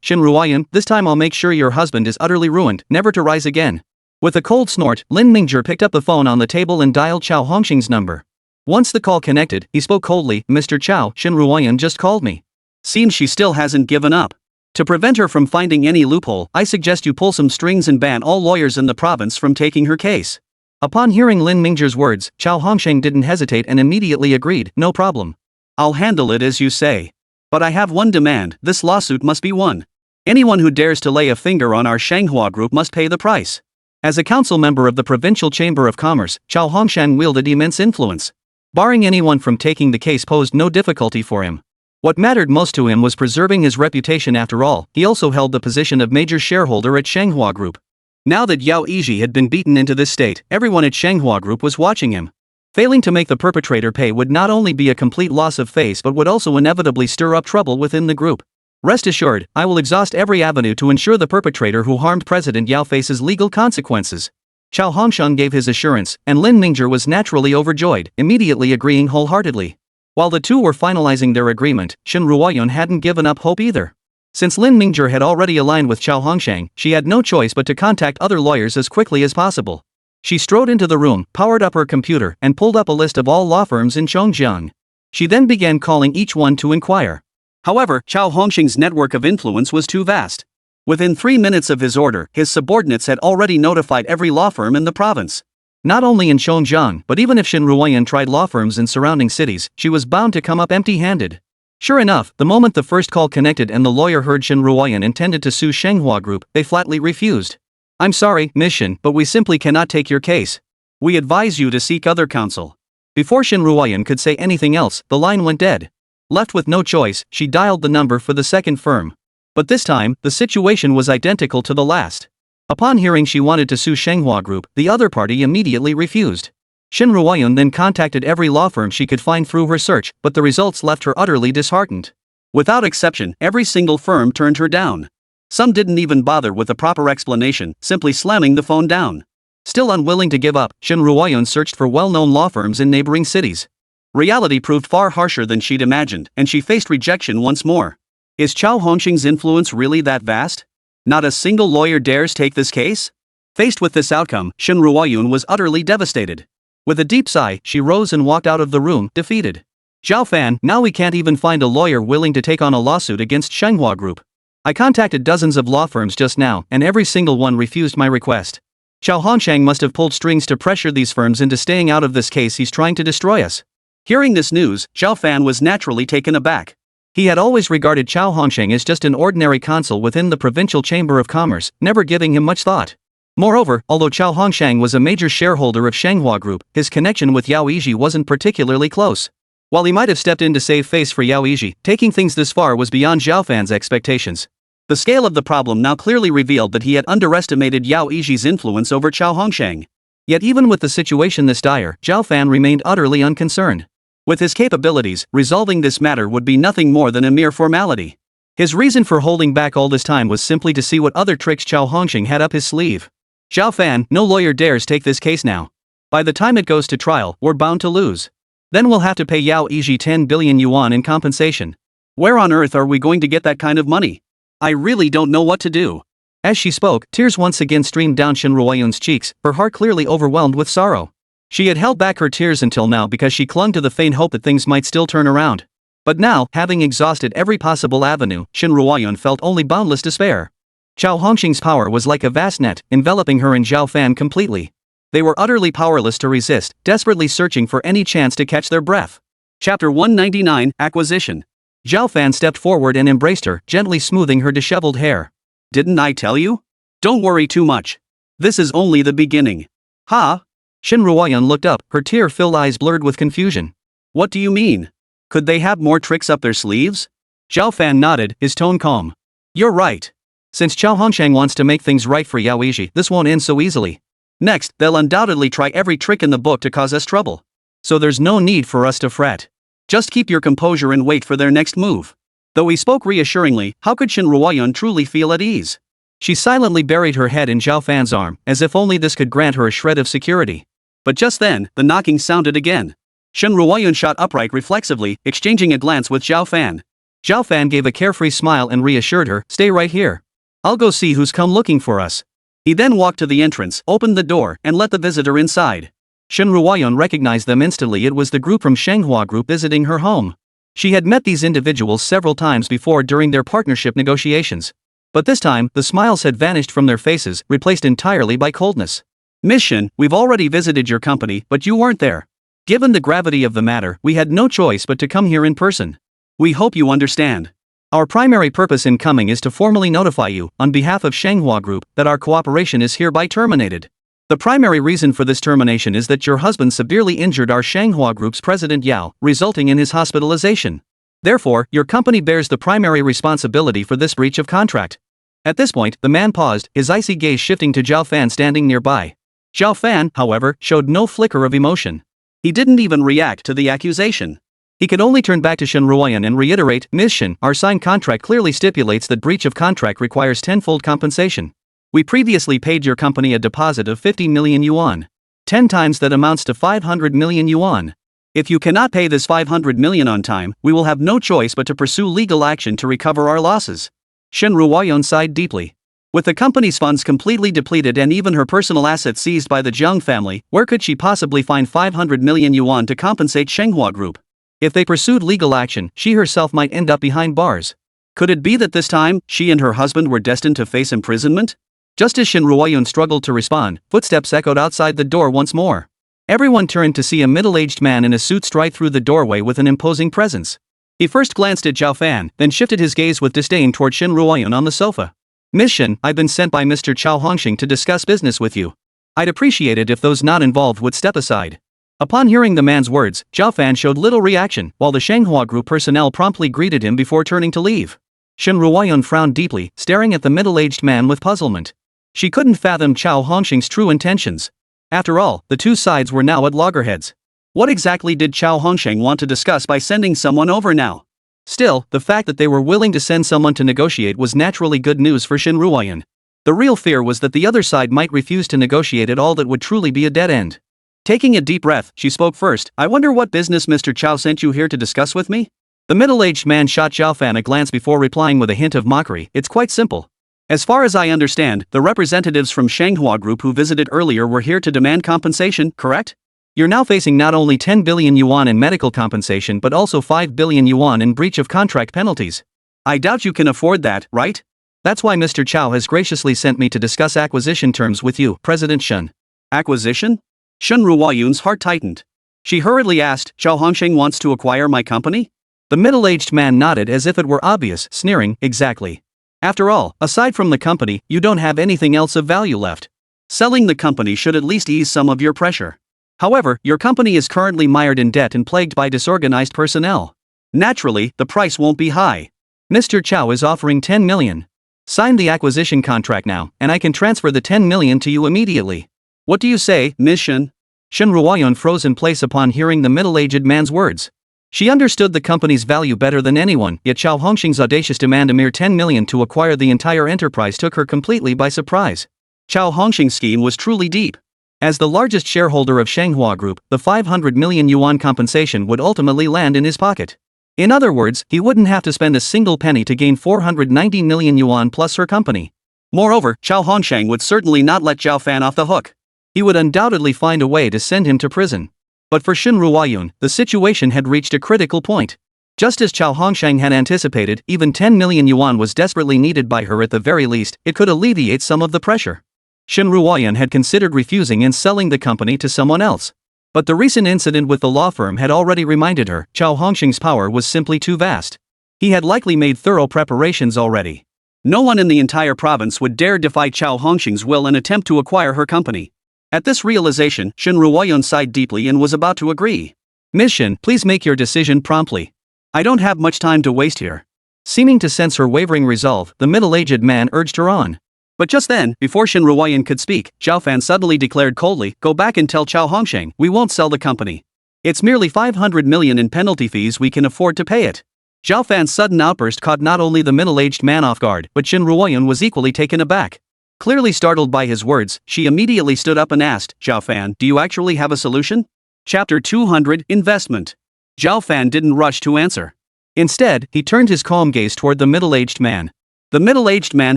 Shin Ruoyun, this time I'll make sure your husband is utterly ruined, never to rise again. With a cold snort, Lin Mingzhi picked up the phone on the table and dialed Chao Hongxing's number. Once the call connected, he spoke coldly, Mr. Chao, Shin Ruoyun just called me. Seems she still hasn't given up. To prevent her from finding any loophole, I suggest you pull some strings and ban all lawyers in the province from taking her case. Upon hearing Lin Mingzhi's words, Chao Hongxing didn't hesitate and immediately agreed, no problem. I'll handle it as you say. But I have one demand, this lawsuit must be won. Anyone who dares to lay a finger on our Manhwa group must pay the price. As a council member of the Provincial Chamber of Commerce, Chao Hongxing wielded immense influence. Barring anyone from taking the case posed no difficulty for him. What mattered most to him was preserving his reputation. After all, he also held the position of major shareholder at Manhwa Group. Now that Yao Yiji had been beaten into this state, everyone at Manhwa Group was watching him. Failing to make the perpetrator pay would not only be a complete loss of face but would also inevitably stir up trouble within the group. Rest assured, I will exhaust every avenue to ensure the perpetrator who harmed President Yao faces legal consequences. Chao Hongxing gave his assurance, and Lin Mingzhi was naturally overjoyed, immediately agreeing wholeheartedly. While the two were finalizing their agreement, Shin Ruoyun hadn't given up hope either. Since Lin Mingzhi had already aligned with Chao Hongxing, she had no choice but to contact other lawyers as quickly as possible. She strode into the room, powered up her computer, and pulled up a list of all law firms in Chongjiang. She then began calling each one to inquire. However, Chao Hongxing's network of influence was too vast. Within 3 minutes of his order, his subordinates had already notified every law firm in the province. Not only in Chongjiang, but even if Shin Ruoyun tried law firms in surrounding cities, she was bound to come up empty-handed. Sure enough, the moment the first call connected and the lawyer heard Shin Ruoyun intended to sue Manhwa Group, they flatly refused. I'm sorry, Miss Shin, but we simply cannot take your case. We advise you to seek other counsel. Before Shin Ruoyun could say anything else, the line went dead. Left with no choice, she dialed the number for the second firm. But this time, the situation was identical to the last. Upon hearing she wanted to sue Manhwa Group, the other party immediately refused. Shin Ruoyun then contacted every law firm she could find through her search, but the results left her utterly disheartened. Without exception, every single firm turned her down. Some didn't even bother with a proper explanation, simply slamming the phone down. Still unwilling to give up, Shin Ruoyun searched for well-known law firms in neighboring cities. Reality proved far harsher than she'd imagined, and she faced rejection once more. Is Chao Hongxing's influence really that vast? Not a single lawyer dares take this case? Faced with this outcome, Shin Ruoyun was utterly devastated. With a deep sigh, she rose and walked out of the room, defeated. Zhao Fan, now we can't even find a lawyer willing to take on a lawsuit against Manhwa Group. I contacted dozens of law firms just now, and every single one refused my request. Chao Hongxing must have pulled strings to pressure these firms into staying out of this case. He's trying to destroy us. Hearing this news, Zhao Fan was naturally taken aback. He had always regarded Chao Hongxing as just an ordinary consul within the Provincial Chamber of Commerce, never giving him much thought. Moreover, although Chao Hongxing was a major shareholder of Manhwa Group, his connection with Yao Yiji wasn't particularly close. While he might have stepped in to save face for Yao Yiji, taking things this far was beyond Zhao Fan's expectations. The scale of the problem now clearly revealed that he had underestimated Yao Yiji's influence over Chao Hongxing. Yet even with the situation this dire, Zhao Fan remained utterly unconcerned. With his capabilities, resolving this matter would be nothing more than a mere formality. His reason for holding back all this time was simply to see what other tricks Chao Hongxing had up his sleeve. Zhao Fan, no lawyer dares take this case now. By the time it goes to trial, we're bound to lose. Then we'll have to pay Yao Yiji 10 billion yuan in compensation. Where on earth are we going to get that kind of money? I really don't know what to do. As she spoke, tears once again streamed down Shin Ruoyun's cheeks, her heart clearly overwhelmed with sorrow. She had held back her tears until now because she clung to the faint hope that things might still turn around. But now, having exhausted every possible avenue, Shin Ruoyun felt only boundless despair. Chao Hongxing's power was like a vast net, enveloping her and Zhao Fan completely. They were utterly powerless to resist, desperately searching for any chance to catch their breath. Chapter 199, Acquisition. Zhao Fan stepped forward and embraced her, gently smoothing her disheveled hair. Didn't I tell you? Don't worry too much. This is only the beginning. Ha? Shen Ruoyan looked up, her tear-filled eyes blurred with confusion. What do you mean? Could they have more tricks up their sleeves? Zhao Fan nodded, his tone calm. You're right. Since Chao Hongsheng wants to make things right for Yao Yiji, this won't end so easily. Next, they'll undoubtedly try every trick in the book to cause us trouble. So there's no need for us to fret. Just keep your composure and wait for their next move. Though he spoke reassuringly, how could Shen Ruoyan truly feel at ease? She silently buried her head in Zhao Fan's arm, as if only this could grant her a shred of security. But just then, the knocking sounded again. Shen Ruoyan shot upright reflexively, exchanging a glance with Zhao Fan. Zhao Fan gave a carefree smile and reassured her, stay right here. I'll go see who's come looking for us. He then walked to the entrance, opened the door, and let the visitor inside. Shen Ruoyan recognized them instantly. It was the group from Manhwa group visiting her home. She had met these individuals several times before during their partnership negotiations. But this time, the smiles had vanished from their faces, replaced entirely by coldness. Miss Shen, we've already visited your company, but you weren't there. Given the gravity of the matter, we had no choice but to come here in person. We hope you understand. Our primary purpose in coming is to formally notify you, on behalf of Manhwa Group, that our cooperation is hereby terminated. The primary reason for this termination is that your husband severely injured our Manhwa Group's president Yao, resulting in his hospitalization. Therefore, your company bears the primary responsibility for this breach of contract. At this point, the man paused, his icy gaze shifting to Zhao Fan standing nearby. Zhao Fan, however, showed no flicker of emotion. He didn't even react to the accusation. He could only turn back to Shen Ruoyan and reiterate, Ms. Shen, our signed contract clearly stipulates that breach of contract requires tenfold compensation. We previously paid your company a deposit of 50 million yuan. 10 times that amounts to 500 million yuan. If you cannot pay this 500 million on time, we will have no choice but to pursue legal action to recover our losses. Shen Ruoyan sighed deeply. With the company's funds completely depleted and even her personal assets seized by the Jiang family, where could she possibly find 500 million yuan to compensate Manhwa Group? If they pursued legal action, she herself might end up behind bars. Could it be that this time, she and her husband were destined to face imprisonment? Just as Shen Ruoyan struggled to respond, footsteps echoed outside the door once more. Everyone turned to see a middle-aged man in a suit stride through the doorway with an imposing presence. He first glanced at Zhao Fan, then shifted his gaze with disdain toward Shen Ruoyan on the sofa. Miss Shen, I've been sent by Mr. Chao Hongxing to discuss business with you. I'd appreciate it if those not involved would step aside. Upon hearing the man's words, Zhao Fan showed little reaction, while the Manhwa Group personnel promptly greeted him before turning to leave. Shen Ruoyan frowned deeply, staring at the middle-aged man with puzzlement. She couldn't fathom Chao Hongxing's true intentions. After all, the two sides were now at loggerheads. What exactly did Chao Hongxing want to discuss by sending someone over now? Still, the fact that they were willing to send someone to negotiate was naturally good news for Shen Ruoyan. The real fear was that the other side might refuse to negotiate at all. That would truly be a dead end. Taking a deep breath, she spoke first. I wonder what business Mr. Chao sent you here to discuss with me? The middle-aged man shot Zhao Fan a glance before replying with a hint of mockery. It's quite simple. As far as I understand, the representatives from Manhwa Group who visited earlier were here to demand compensation, correct? You're now facing not only 10 billion yuan in medical compensation but also 5 billion yuan in breach of contract penalties. I doubt you can afford that, right? That's why Mr. Chao has graciously sent me to discuss acquisition terms with you, President Shen. Acquisition? Shen Ruoyan's heart tightened. She hurriedly asked, Chao Hongxing wants to acquire my company? The middle-aged man nodded as if it were obvious, sneering, exactly. After all, aside from the company, you don't have anything else of value left. Selling the company should at least ease some of your pressure. However, your company is currently mired in debt and plagued by disorganized personnel. Naturally, the price won't be high. Mr. Chao is offering 10 million. Sign the acquisition contract now, and I can transfer the 10 million to you immediately. What do you say, Miss Shen? Shen Ruoyan froze in place upon hearing the middle-aged man's words. She understood the company's value better than anyone, yet Chao Hongxing's audacious demand a mere 10 million to acquire the entire enterprise took her completely by surprise. Chao Hongxing's scheme was truly deep. As the largest shareholder of Manhwa Group, the 500 million yuan compensation would ultimately land in his pocket. In other words, he wouldn't have to spend a single penny to gain 490 million yuan plus her company. Moreover, Chao Hongxing would certainly not let Zhao Fan off the hook. He would undoubtedly find a way to send him to prison. But for Shen Ruoyan, the situation had reached a critical point. Just as Chao Hongxing had anticipated, even 10 million yuan was desperately needed by her. At the very least, it could alleviate some of the pressure. Shen Ruoyan had considered refusing and selling the company to someone else. But the recent incident with the law firm had already reminded her Zhao Hongxing's power was simply too vast. He had likely made thorough preparations already. No one in the entire province would dare defy Zhao Hongxing's will and attempt to acquire her company. At this realization, Shen Ruoyun sighed deeply and was about to agree. Miss Shen, please make your decision promptly. I don't have much time to waste here. Seeming to sense her wavering resolve, the middle-aged man urged her on. But just then, before Shen Ruoyun could speak, Zhao Fan suddenly declared coldly, "Go back and tell Zhao Hongxing, we won't sell the company. It's merely 500 million in penalty fees, we can afford to pay it." Zhao Fan's sudden outburst caught not only the middle-aged man off guard, but Shen Ruoyun was equally taken aback. Clearly startled by his words, she immediately stood up and asked, "Zhao Fan, do you actually have a solution?" Chapter 200, Investment. Zhao Fan didn't rush to answer. Instead, he turned his calm gaze toward the middle-aged man. The middle-aged man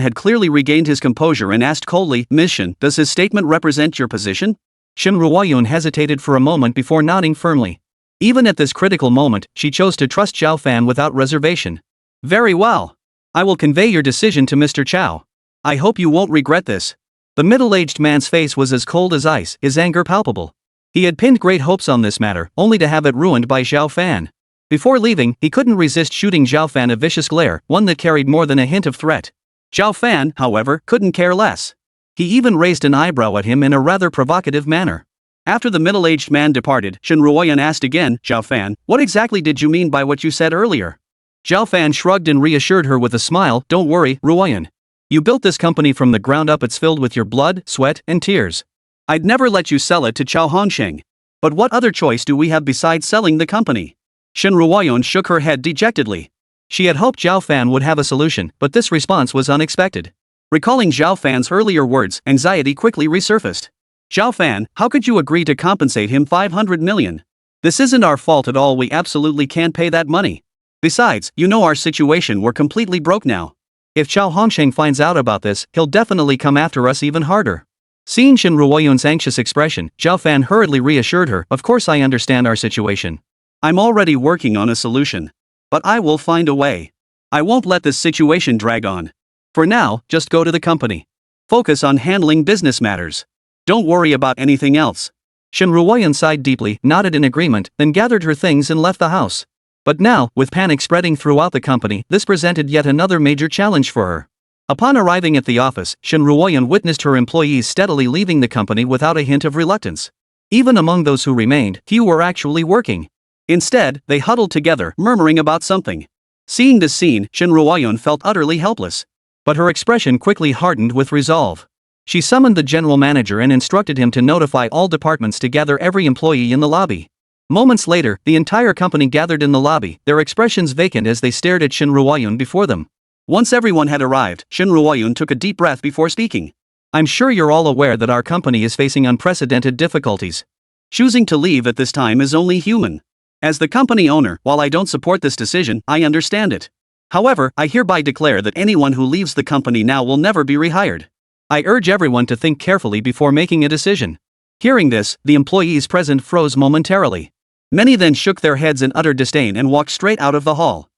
had clearly regained his composure and asked coldly, "Miss Shen, does his statement represent your position?" Shen Ruoyun hesitated for a moment before nodding firmly. Even at this critical moment, she chose to trust Zhao Fan without reservation. "Very well. I will convey your decision to Mr. Zhao. I hope you won't regret this." The middle-aged man's face was as cold as ice, his anger palpable. He had pinned great hopes on this matter, only to have it ruined by Zhao Fan. Before leaving, he couldn't resist shooting Zhao Fan a vicious glare, one that carried more than a hint of threat. Zhao Fan, however, couldn't care less. He even raised an eyebrow at him in a rather provocative manner. After the middle-aged man departed, Shen Ruoyun asked again, "Zhao Fan, what exactly did you mean by what you said earlier?" Zhao Fan shrugged and reassured her with a smile, "Don't worry, Ruoyun. You built this company from the ground up, it's filled with your blood, sweat, and tears. I'd never let you sell it to Zhao Hongxing. But what other choice do we have besides selling the company?" Shen Ruoyun shook her head dejectedly. She had hoped Zhao Fan would have a solution, but this response was unexpected. Recalling Zhao Fan's earlier words, anxiety quickly resurfaced. "Zhao Fan, how could you agree to compensate him 500 million? This isn't our fault at all, we absolutely can't pay that money. Besides, you know our situation, we're completely broke now. If Zhao Hongxing finds out about this, he'll definitely come after us even harder." Seeing Shen Ruoyun's anxious expression, Zhao Fan hurriedly reassured her, "Of course I understand our situation. I'm already working on a solution. But I will find a way. I won't let this situation drag on. For now, just go to the company. Focus on handling business matters. Don't worry about anything else." Shen Ruoyun sighed deeply, nodded in agreement, then gathered her things and left the house. But now, with panic spreading throughout the company, this presented yet another major challenge for her. Upon arriving at the office, Shen Ruoyun witnessed her employees steadily leaving the company without a hint of reluctance. Even among those who remained, few were actually working. Instead, they huddled together, murmuring about something. Seeing this scene, Shen Ruoyun felt utterly helpless. But her expression quickly hardened with resolve. She summoned the general manager and instructed him to notify all departments to gather every employee in the lobby. Moments later, the entire company gathered in the lobby, their expressions vacant as they stared at Shen Ruoyun before them. Once everyone had arrived, Shen Ruoyun took a deep breath before speaking. "I'm sure you're all aware that our company is facing unprecedented difficulties. Choosing to leave at this time is only human. As the company owner, while I don't support this decision, I understand it. However, I hereby declare that anyone who leaves the company now will never be rehired. I urge everyone to think carefully before making a decision." Hearing this, the employees present froze momentarily. Many then shook their heads in utter disdain and walked straight out of the hall.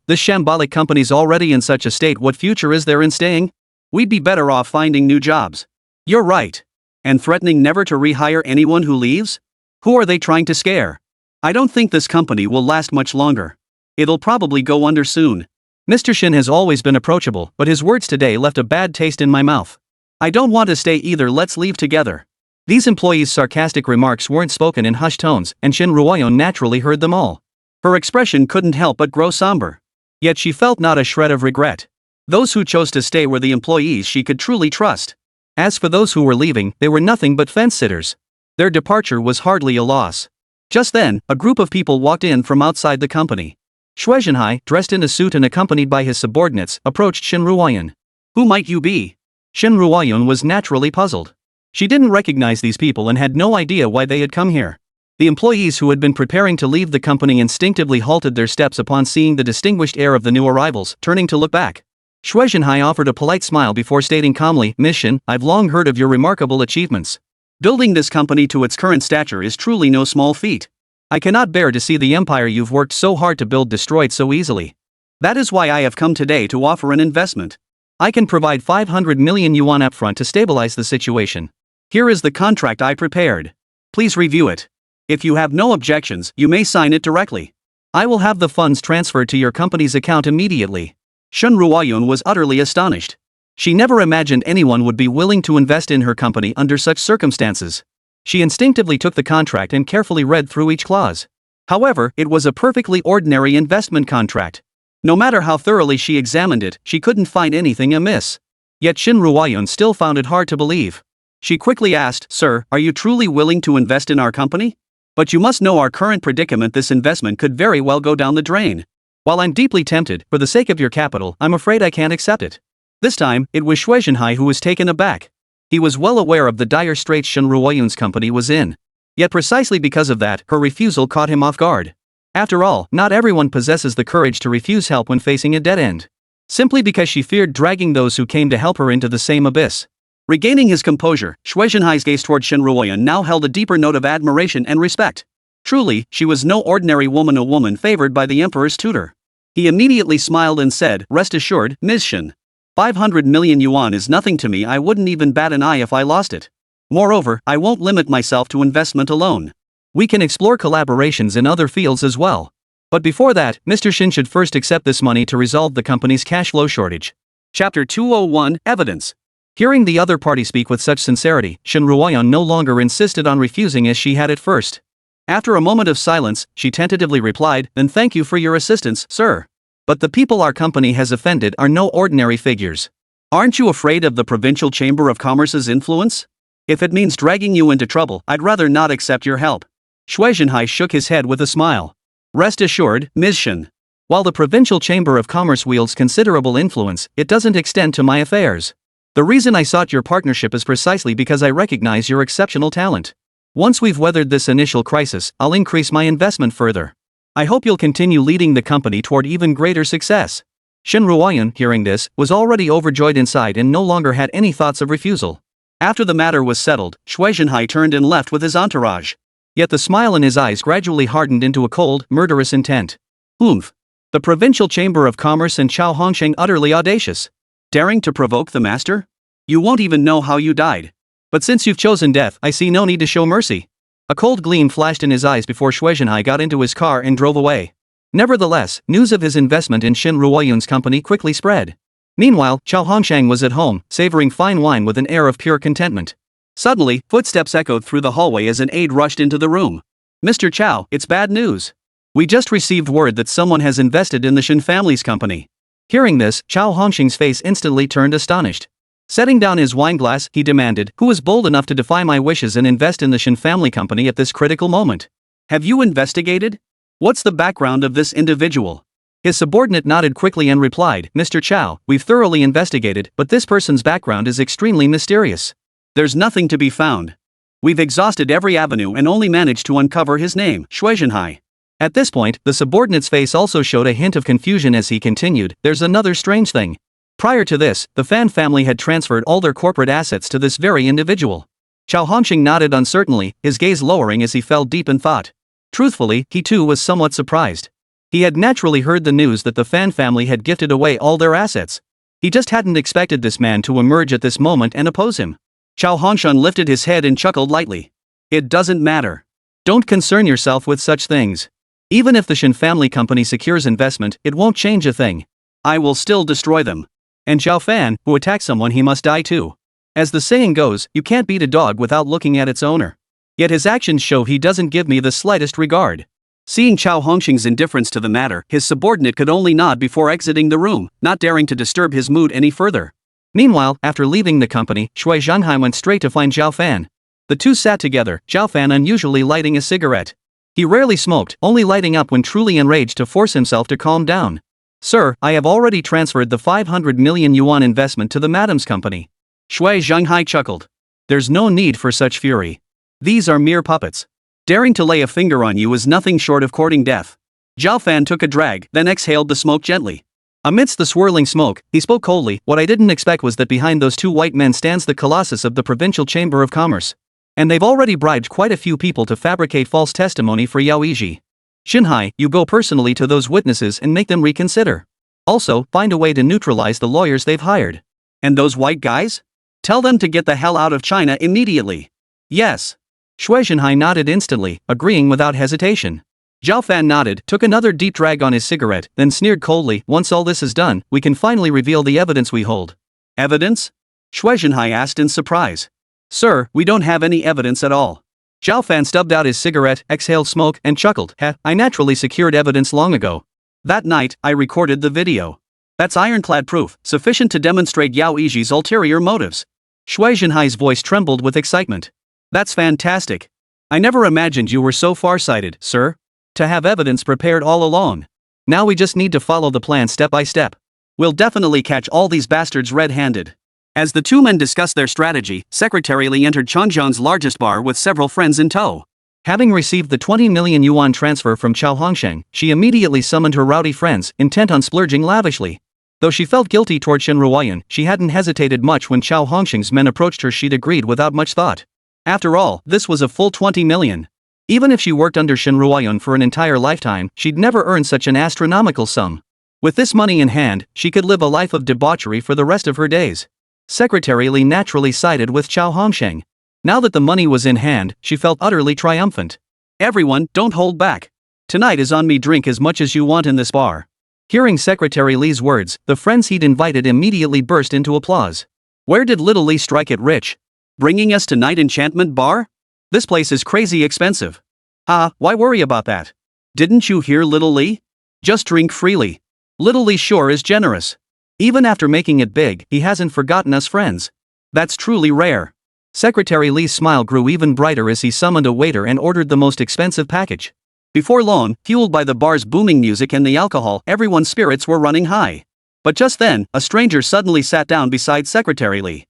This shambolic company's already in such a state, what future is there in staying? We'd be better off finding new jobs. You're right. And threatening never to rehire anyone who leaves? Who are they trying to scare? I don't think this company will last much longer. It'll probably go under soon. Mr. Shin has always been approachable, but his words today left a bad taste in my mouth. I don't want to stay either, let's leave together. These employees' sarcastic remarks weren't spoken in hushed tones, and Shen Ruoyun naturally heard them all. Her expression couldn't help but grow somber. Yet she felt not a shred of regret. Those who chose to stay were the employees she could truly trust. As for those who were leaving, they were nothing but fence-sitters. Their departure was hardly a loss. Just then, a group of people walked in from outside the company. Shui Zhenhai, dressed in a suit and accompanied by his subordinates, approached Shen Ruoyun. "Who might you be?" Shen Ruoyun was naturally puzzled. She didn't recognize these people and had no idea why they had come here. The employees who had been preparing to leave the company instinctively halted their steps upon seeing the distinguished air of the new arrivals, turning to look back. Shui Zhenhai offered a polite smile before stating calmly, "Miss Shen, I've long heard of your remarkable achievements. Building this company to its current stature is truly no small feat. I cannot bear to see the empire you've worked so hard to build destroyed so easily. That is why I have come today to offer an investment. I can provide 500 million yuan upfront to stabilize the situation. Here is the contract I prepared. Please review it." If you have no objections, you may sign it directly. I will have the funds transferred to your company's account immediately. Shen Ruoyun was utterly astonished. She never imagined anyone would be willing to invest in her company under such circumstances. She instinctively took the contract and carefully read through each clause. However, it was a perfectly ordinary investment contract. No matter how thoroughly she examined it, she couldn't find anything amiss. Yet Shen Ruoyun still found it hard to believe. She quickly asked, "Sir, are you truly willing to invest in our company? But you must know our current predicament. This investment could very well go down the drain. While I'm deeply tempted, for the sake of your capital, I'm afraid I can't accept it." This time, it was Shui Zhenhai who was taken aback. He was well aware of the dire straits Shen Ruoyun's company was in. Yet precisely because of that, her refusal caught him off guard. After all, not everyone possesses the courage to refuse help when facing a dead end. Simply because she feared dragging those who came to help her into the same abyss. Regaining his composure, Shui Zhenhai's gaze toward Shen Ruoyun now held a deeper note of admiration and respect. Truly, she was no ordinary woman, a woman favored by the emperor's tutor. He immediately smiled and said, "Rest assured, Ms. Shen. 500 million yuan is nothing to me. I wouldn't even bat an eye if I lost it. Moreover, I won't limit myself to investment alone. We can explore collaborations in other fields as well. But before that, Mr. Shin should first accept this money to resolve the company's cash flow shortage." Chapter 201, Evidence. Hearing the other party speak with such sincerity, Shen Ruoyun no longer insisted on refusing as she had at first. After a moment of silence, she tentatively replied, "Then thank you for your assistance, sir. But the people our company has offended are no ordinary figures. Aren't you afraid of the Provincial Chamber of Commerce's influence? If it means dragging you into trouble, I'd rather not accept your help." Shui Zhenhai shook his head with a smile. "Rest assured, Ms. Shen. While the Provincial Chamber of Commerce wields considerable influence, it doesn't extend to my affairs. The reason I sought your partnership is precisely because I recognize your exceptional talent. Once we've weathered this initial crisis, I'll increase my investment further. I hope you'll continue leading the company toward even greater success." Shen Ruoyun, hearing this, was already overjoyed inside and no longer had any thoughts of refusal. After the matter was settled, Shui Zhenhai turned and left with his entourage. Yet the smile in his eyes gradually hardened into a cold, murderous intent. Oomph! The Provincial Chamber of Commerce and Chao Hongsheng utterly audacious. Daring to provoke the master? You won't even know how you died. But since you've chosen death, I see no need to show mercy. A cold gleam flashed in his eyes before Shui Zhenhai got into his car and drove away. Nevertheless, news of his investment in Shen Ruoyun's company quickly spread. Meanwhile, Chao Hongsheng was at home, savoring fine wine with an air of pure contentment. Suddenly, footsteps echoed through the hallway as an aide rushed into the room. "Mr. Chao, it's bad news. We just received word that someone has invested in the Shen family's company." Hearing this, Chao Hongsheng's face instantly turned astonished. Setting down his wineglass, he demanded, "Who is bold enough to defy my wishes and invest in the Shen family company at this critical moment? Have you investigated? What's the background of this individual?" His subordinate nodded quickly and replied, "Mr. Chao, we've thoroughly investigated, but this person's background is extremely mysterious. There's nothing to be found. We've exhausted every avenue and only managed to uncover his name, Shui Zhenhai." At this point, the subordinate's face also showed a hint of confusion as he continued, "There's another strange thing. Prior to this, the Fan family had transferred all their corporate assets to this very individual." Chao Hongsheng nodded uncertainly, his gaze lowering as he fell deep in thought. Truthfully, he too was somewhat surprised. He had naturally heard the news that the Fan family had gifted away all their assets. He just hadn't expected this man to emerge at this moment and oppose him. Chao Hongsheng lifted his head and chuckled lightly. "It doesn't matter. Don't concern yourself with such things. Even if the Shen family company secures investment, it won't change a thing. I will still destroy them. And Zhao Fan, who attacks someone, he must die too. As the saying goes, you can't beat a dog without looking at its owner." Yet his actions show he doesn't give me the slightest regard. Seeing Chao Hongsheng's indifference to the matter, his subordinate could only nod before exiting the room, not daring to disturb his mood any further. Meanwhile, after leaving the company, Shui Zhenhai went straight to find Zhao Fan. The two sat together, Zhao Fan unusually lighting a cigarette. He rarely smoked, only lighting up when truly enraged to force himself to calm down. "Sir, I have already transferred the 500 million yuan investment to the madam's company." Shui Zhenhai chuckled. "There's no need for such fury. These are mere puppets. Daring to lay a finger on you is nothing short of courting death." Zhao Fan took a drag, then exhaled the smoke gently. Amidst the swirling smoke, he spoke coldly, "What I didn't expect was that behind those two white men stands the colossus of the Provincial Chamber of Commerce. And they've already bribed quite a few people to fabricate false testimony for Yao Yiji. Zhenhai, you go personally to those witnesses and make them reconsider. Also, find a way to neutralize the lawyers they've hired. And those white guys? Tell them to get the hell out of China immediately." "Yes. Shui Zhenhai nodded instantly, agreeing without hesitation. Zhao Fan nodded, took another deep drag on his cigarette, then sneered coldly, once all this is done, we can finally reveal the evidence we hold. Evidence? Shui Zhenhai asked in surprise. Sir, we don't have any evidence at all. Zhao Fan stubbed out his cigarette, exhaled smoke, and chuckled. I naturally secured evidence long ago. That night, I recorded the video. That's ironclad proof, sufficient to demonstrate Yao Yiji's ulterior motives. Shui Zhenhai's voice trembled with excitement. That's fantastic. I never imagined you were so far-sighted, sir. To have evidence prepared all along. Now we just need to follow the plan step by step. We'll definitely catch all these bastards red-handed. As the two men discussed their strategy, Secretary Li entered Changjiang's largest bar with several friends in tow. Having received the 20 million yuan transfer from Chao Hongsheng, she immediately summoned her rowdy friends, intent on splurging lavishly. Though she felt guilty toward Shen Ruoyan, she hadn't hesitated much when Chao Hongsheng's men approached her. She'd agreed without much thought. After all, this was a full 20 million. Even if she worked under Shen Ruoyan for an entire lifetime, she'd never earned such an astronomical sum. With this money in hand, she could live a life of debauchery for the rest of her days. Secretary Li naturally sided with Chao Hongsheng. Now that the money was in hand, she felt utterly triumphant. Everyone, don't hold back. Tonight is on me. Drink as much as you want in this bar. Hearing Secretary Li's words, the friends he'd invited immediately burst into applause. Where did little Li strike it rich? Bringing us to Night Enchantment Bar? This place is crazy expensive. Why worry about that? Didn't you hear little Li? Just drink freely. Little Li sure is generous. Even after making it big, he hasn't forgotten us friends. That's truly rare. Secretary Li's smile grew even brighter as he summoned a waiter and ordered the most expensive package. Before long, fueled by the bar's booming music and the alcohol, everyone's spirits were running high. But just then, a stranger suddenly sat down beside Secretary Li.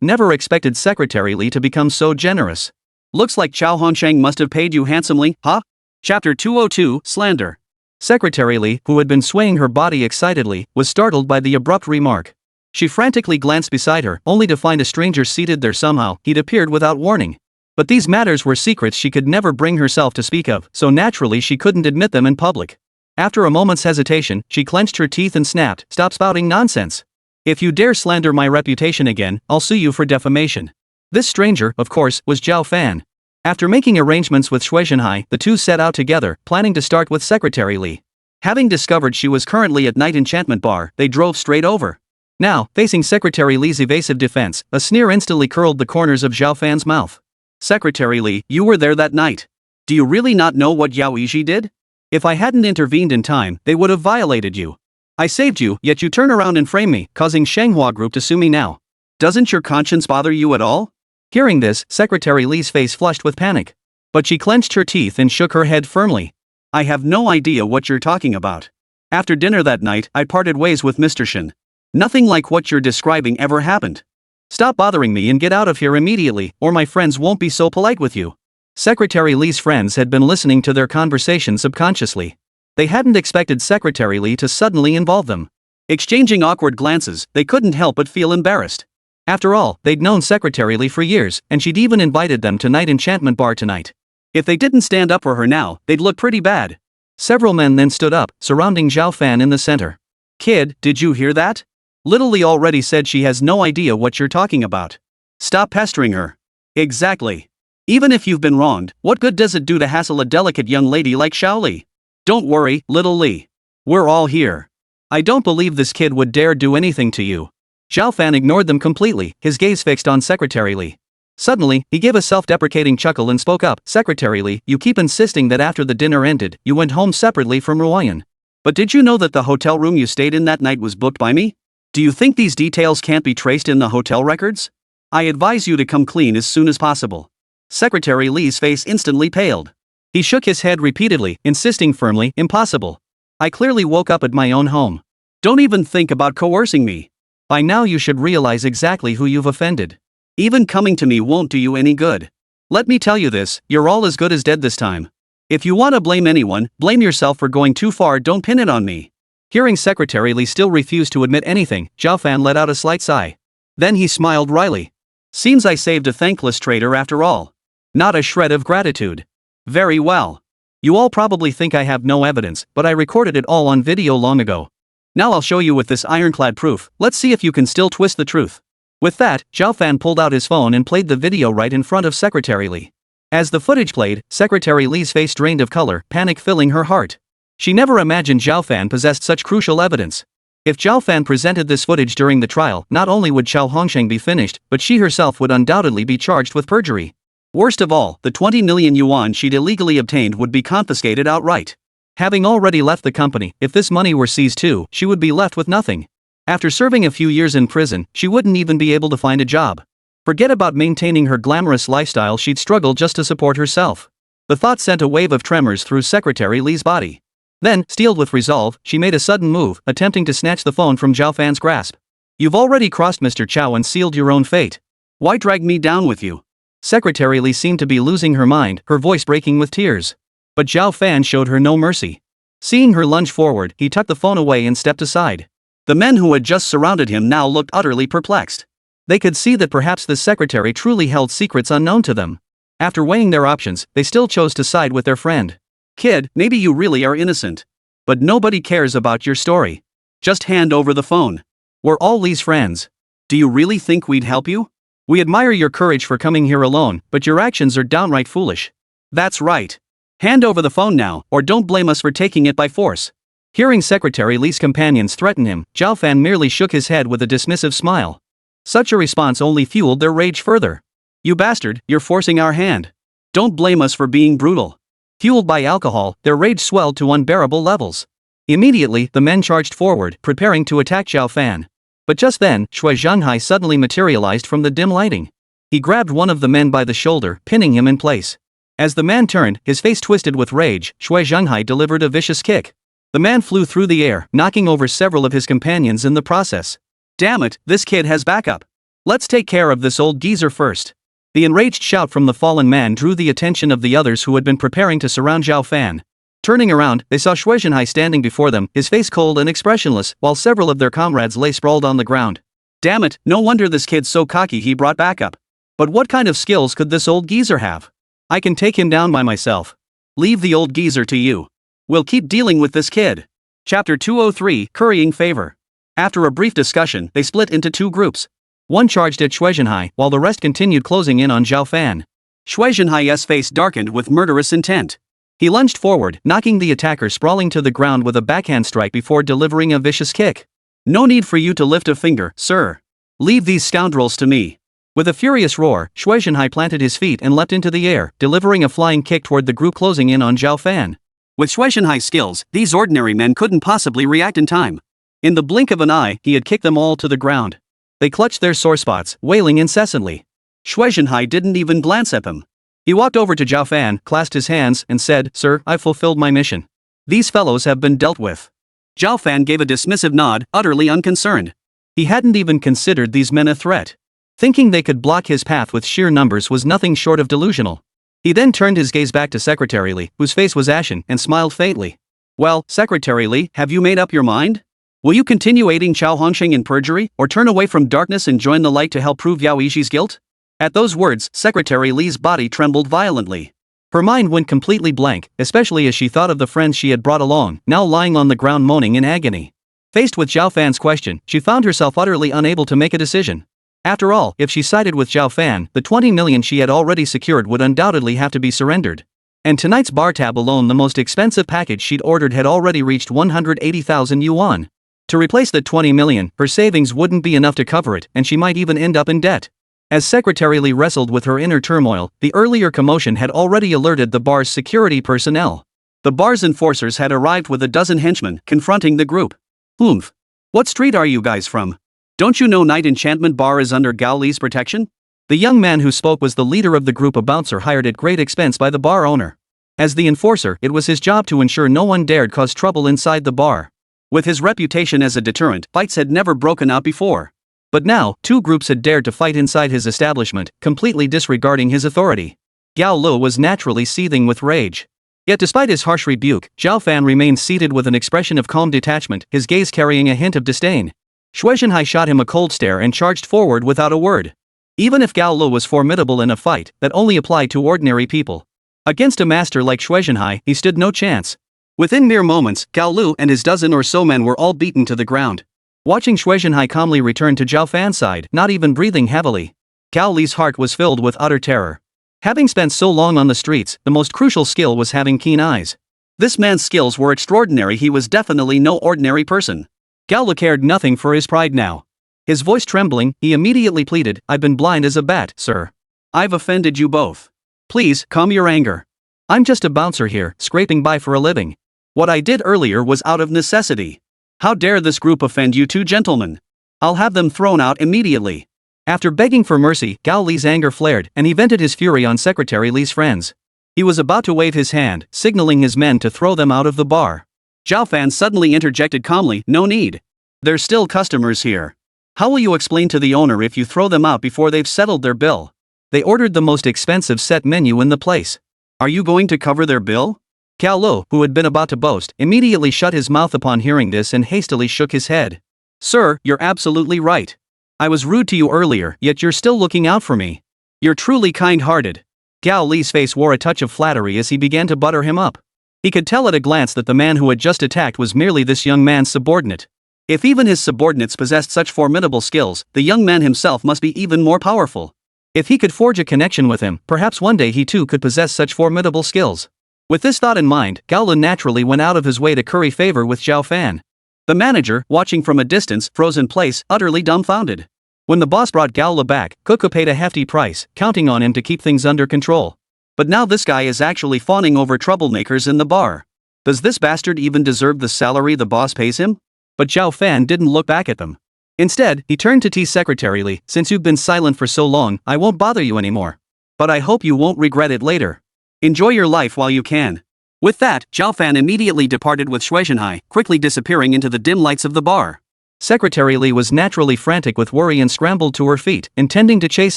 Never expected Secretary Li to become so generous. Looks like Chao Hongsheng must have paid you handsomely, huh? Chapter 202, Slander. Secretary Li, who had been swaying her body excitedly, was startled by the abrupt remark. She frantically glanced beside her, only to find a stranger seated there somehow. He'd appeared without warning. But these matters were secrets she could never bring herself to speak of, so naturally she couldn't admit them in public. After a moment's hesitation, she clenched her teeth and snapped, "Stop spouting nonsense. If you dare slander my reputation again, I'll sue you for defamation." This stranger, of course, was Zhao Fan. After making arrangements with Shui Zhenhai, the two set out together, planning to start with Secretary Li. Having discovered she was currently at Night Enchantment Bar, they drove straight over. Now, facing Secretary Li's evasive defense, a sneer instantly curled the corners of Zhao Fan's mouth. Secretary Li, you were there that night. Do you really not know what Yao Yiji did? If I hadn't intervened in time, they would have violated you. I saved you, yet you turn around and frame me, causing Shenghua Group to sue me now. Doesn't your conscience bother you at all? Hearing this, Secretary Li's face flushed with panic. But she clenched her teeth and shook her head firmly. I have no idea what you're talking about. After dinner that night, I parted ways with Mr. Shen. Nothing like what you're describing ever happened. Stop bothering me and get out of here immediately, or my friends won't be so polite with you. Secretary Li's friends had been listening to their conversation subconsciously. They hadn't expected Secretary Li to suddenly involve them. Exchanging awkward glances, they couldn't help but feel embarrassed. After all, they'd known Secretary Li for years, and she'd even invited them to Night Enchantment Bar tonight. If they didn't stand up for her now, they'd look pretty bad. Several men then stood up, surrounding Zhao Fan in the center. Kid, did you hear that? Little Li already said she has no idea what you're talking about. Stop pestering her. Exactly. Even if you've been wronged, what good does it do to hassle a delicate young lady like Xiao Li? Don't worry, little Li. We're all here. I don't believe this kid would dare do anything to you. Zhao Fan ignored them completely, his gaze fixed on Secretary Li. Suddenly, he gave a self-deprecating chuckle and spoke up. Secretary Li, you keep insisting that after the dinner ended, you went home separately from Ruoyan. But did you know that the hotel room you stayed in that night was booked by me? Do you think these details can't be traced in the hotel records? I advise you to come clean as soon as possible. Secretary Li's face instantly paled. He shook his head repeatedly, insisting firmly, impossible. I clearly woke up at my own home. Don't even think about coercing me. By now you should realize exactly who you've offended. Even coming to me won't do you any good. Let me tell you this, you're all as good as dead this time. If you want to blame anyone, blame yourself for going too far, don't pin it on me. Hearing Secretary Li still refused to admit anything, Zhao Fan let out a slight sigh. Then he smiled wryly. Seems I saved a thankless traitor after all. Not a shred of gratitude. Very well. You all probably think I have no evidence, but I recorded it all on video long ago. Now I'll show you with this ironclad proof, let's see if you can still twist the truth. With that, Zhao Fan pulled out his phone and played the video right in front of Secretary Li. As the footage played, Secretary Li's face drained of color, panic filling her heart. She never imagined Zhao Fan possessed such crucial evidence. If Zhao Fan presented this footage during the trial, not only would Chao Hongsheng be finished, but she herself would undoubtedly be charged with perjury. Worst of all, the 20 million yuan she'd illegally obtained would be confiscated outright. Having already left the company, if this money were seized too, she would be left with nothing. After serving a few years in prison, she wouldn't even be able to find a job. Forget about maintaining her glamorous lifestyle, she'd struggle just to support herself. The thought sent a wave of tremors through Secretary Li's body. Then, steeled with resolve, she made a sudden move, attempting to snatch the phone from Zhao Fan's grasp. You've already crossed Mr. Chao and sealed your own fate. Why drag me down with you? Secretary Li seemed to be losing her mind, her voice breaking with tears. But Zhao Fan showed her no mercy. Seeing her lunge forward, he tucked the phone away and stepped aside. The men who had just surrounded him now looked utterly perplexed. They could see that perhaps this secretary truly held secrets unknown to them. After weighing their options, they still chose to side with their friend. Kid, maybe you really are innocent. But nobody cares about your story. Just hand over the phone. We're all Li's friends. Do you really think we'd help you? We admire your courage for coming here alone, but your actions are downright foolish. That's right. Hand over the phone now, or don't blame us for taking it by force. Hearing Secretary Li's companions threaten him, Zhao Fan merely shook his head with a dismissive smile. Such a response only fueled their rage further. You bastard, you're forcing our hand. Don't blame us for being brutal. Fueled by alcohol, their rage swelled to unbearable levels. Immediately, the men charged forward, preparing to attack Zhao Fan. But just then, Shui Zhenghai suddenly materialized from the dim lighting. He grabbed one of the men by the shoulder, pinning him in place. As the man turned, his face twisted with rage, Shui Zhenghai delivered a vicious kick. The man flew through the air, knocking over several of his companions in the process. Damn it, this kid has backup. Let's take care of this old geezer first. The enraged shout from the fallen man drew the attention of the others who had been preparing to surround Zhao Fan. Turning around, they saw Shui Zhenghai standing before them, his face cold and expressionless, while several of their comrades lay sprawled on the ground. Damn it, no wonder this kid's so cocky he brought backup. But what kind of skills could this old geezer have? I can take him down by myself. Leave the old geezer to you. We'll keep dealing with this kid. Chapter 203, Currying Favor. After a brief discussion, they split into two groups. One charged at Shui Zhenghai, while the rest continued closing in on Zhao Fan. Shui Zhenghai's face darkened with murderous intent. He lunged forward, knocking the attacker sprawling to the ground with a backhand strike before delivering a vicious kick. No need for you to lift a finger, sir. Leave these scoundrels to me. With a furious roar, Shui Zhenghai planted his feet and leapt into the air, delivering a flying kick toward the group closing in on Zhao Fan. With Shui Zhenghai's skills, these ordinary men couldn't possibly react in time. In the blink of an eye, he had kicked them all to the ground. They clutched their sore spots, wailing incessantly. Shui Zhenghai didn't even glance at them. He walked over to Zhao Fan, clasped his hands, and said, Sir, I've fulfilled my mission. These fellows have been dealt with. Zhao Fan gave a dismissive nod, utterly unconcerned. He hadn't even considered these men a threat. Thinking they could block his path with sheer numbers was nothing short of delusional. He then turned his gaze back to Secretary Li, whose face was ashen, and smiled faintly. Well, Secretary Li, have you made up your mind? Will you continue aiding Chao Hongsheng in perjury, or turn away from darkness and join the light to help prove Yao Yixi's guilt? At those words, Secretary Li's body trembled violently. Her mind went completely blank, especially as she thought of the friends she had brought along, now lying on the ground moaning in agony. Faced with Zhao Fan's question, she found herself utterly unable to make a decision. After all, if she sided with Zhao Fan, the 20 million she had already secured would undoubtedly have to be surrendered. And tonight's bar tab alone, the most expensive package she'd ordered, had already reached 180,000 yuan. To replace that 20 million, her savings wouldn't be enough to cover it, and she might even end up in debt. As Secretary Li wrestled with her inner turmoil, the earlier commotion had already alerted the bar's security personnel. The bar's enforcers had arrived with a dozen henchmen, confronting the group. Oomph. What street are you guys from? Don't you know Night Enchantment Bar is under Gao Li's protection? The young man who spoke was the leader of the group, a bouncer hired at great expense by the bar owner. As the enforcer, it was his job to ensure no one dared cause trouble inside the bar. With his reputation as a deterrent, fights had never broken out before. But now, two groups had dared to fight inside his establishment, completely disregarding his authority. Gao Lu was naturally seething with rage. Yet despite his harsh rebuke, Zhao Fan remained seated with an expression of calm detachment, his gaze carrying a hint of disdain. Shui Zhenghai shot him a cold stare and charged forward without a word. Even if Gao Lu was formidable in a fight, that only applied to ordinary people. Against a master like Shui Zhenghai, he stood no chance. Within mere moments, Gao Lu and his dozen or so men were all beaten to the ground. Watching Shui Zhenghai calmly return to Zhao Fan's side, not even breathing heavily, Gao Li's heart was filled with utter terror. Having spent so long on the streets, the most crucial skill was having keen eyes. This man's skills were extraordinary. He was definitely no ordinary person. Gao cared nothing for his pride now. His voice trembling, he immediately pleaded, "I've been blind as a bat, sir. I've offended you both. Please, calm your anger. I'm just a bouncer here, scraping by for a living. What I did earlier was out of necessity. How dare this group offend you two gentlemen? I'll have them thrown out immediately." After begging for mercy, Gao Li's anger flared, and he vented his fury on Secretary Li's friends. He was about to wave his hand, signaling his men to throw them out of the bar. Zhao Fan suddenly interjected calmly, "No need. There's still customers here. How will you explain to the owner if you throw them out before they've settled their bill? They ordered the most expensive set menu in the place. Are you going to cover their bill?" Cao Lo, who had been about to boast, immediately shut his mouth upon hearing this and hastily shook his head. "Sir, you're absolutely right. I was rude to you earlier, yet you're still looking out for me. You're truly kind-hearted." Gao Li's face wore a touch of flattery as he began to butter him up. He could tell at a glance that the man who had just attacked was merely this young man's subordinate. If even his subordinates possessed such formidable skills, the young man himself must be even more powerful. If he could forge a connection with him, perhaps one day he too could possess such formidable skills. With this thought in mind, Gao Lin naturally went out of his way to curry favor with Zhao Fan. The manager, watching from a distance, froze in place, utterly dumbfounded. When the boss brought Gao Lin back, Coco paid a hefty price, counting on him to keep things under control. But now this guy is actually fawning over troublemakers in the bar. Does this bastard even deserve the salary the boss pays him? But Zhao Fan didn't look back at them. Instead, he turned to Secretary Li, "Since you've been silent for so long, I won't bother you anymore. But I hope you won't regret it later. Enjoy your life while you can." With that, Zhao Fan immediately departed with Shuizhenhai, quickly disappearing into the dim lights of the bar. Secretary Li was naturally frantic with worry and scrambled to her feet, intending to chase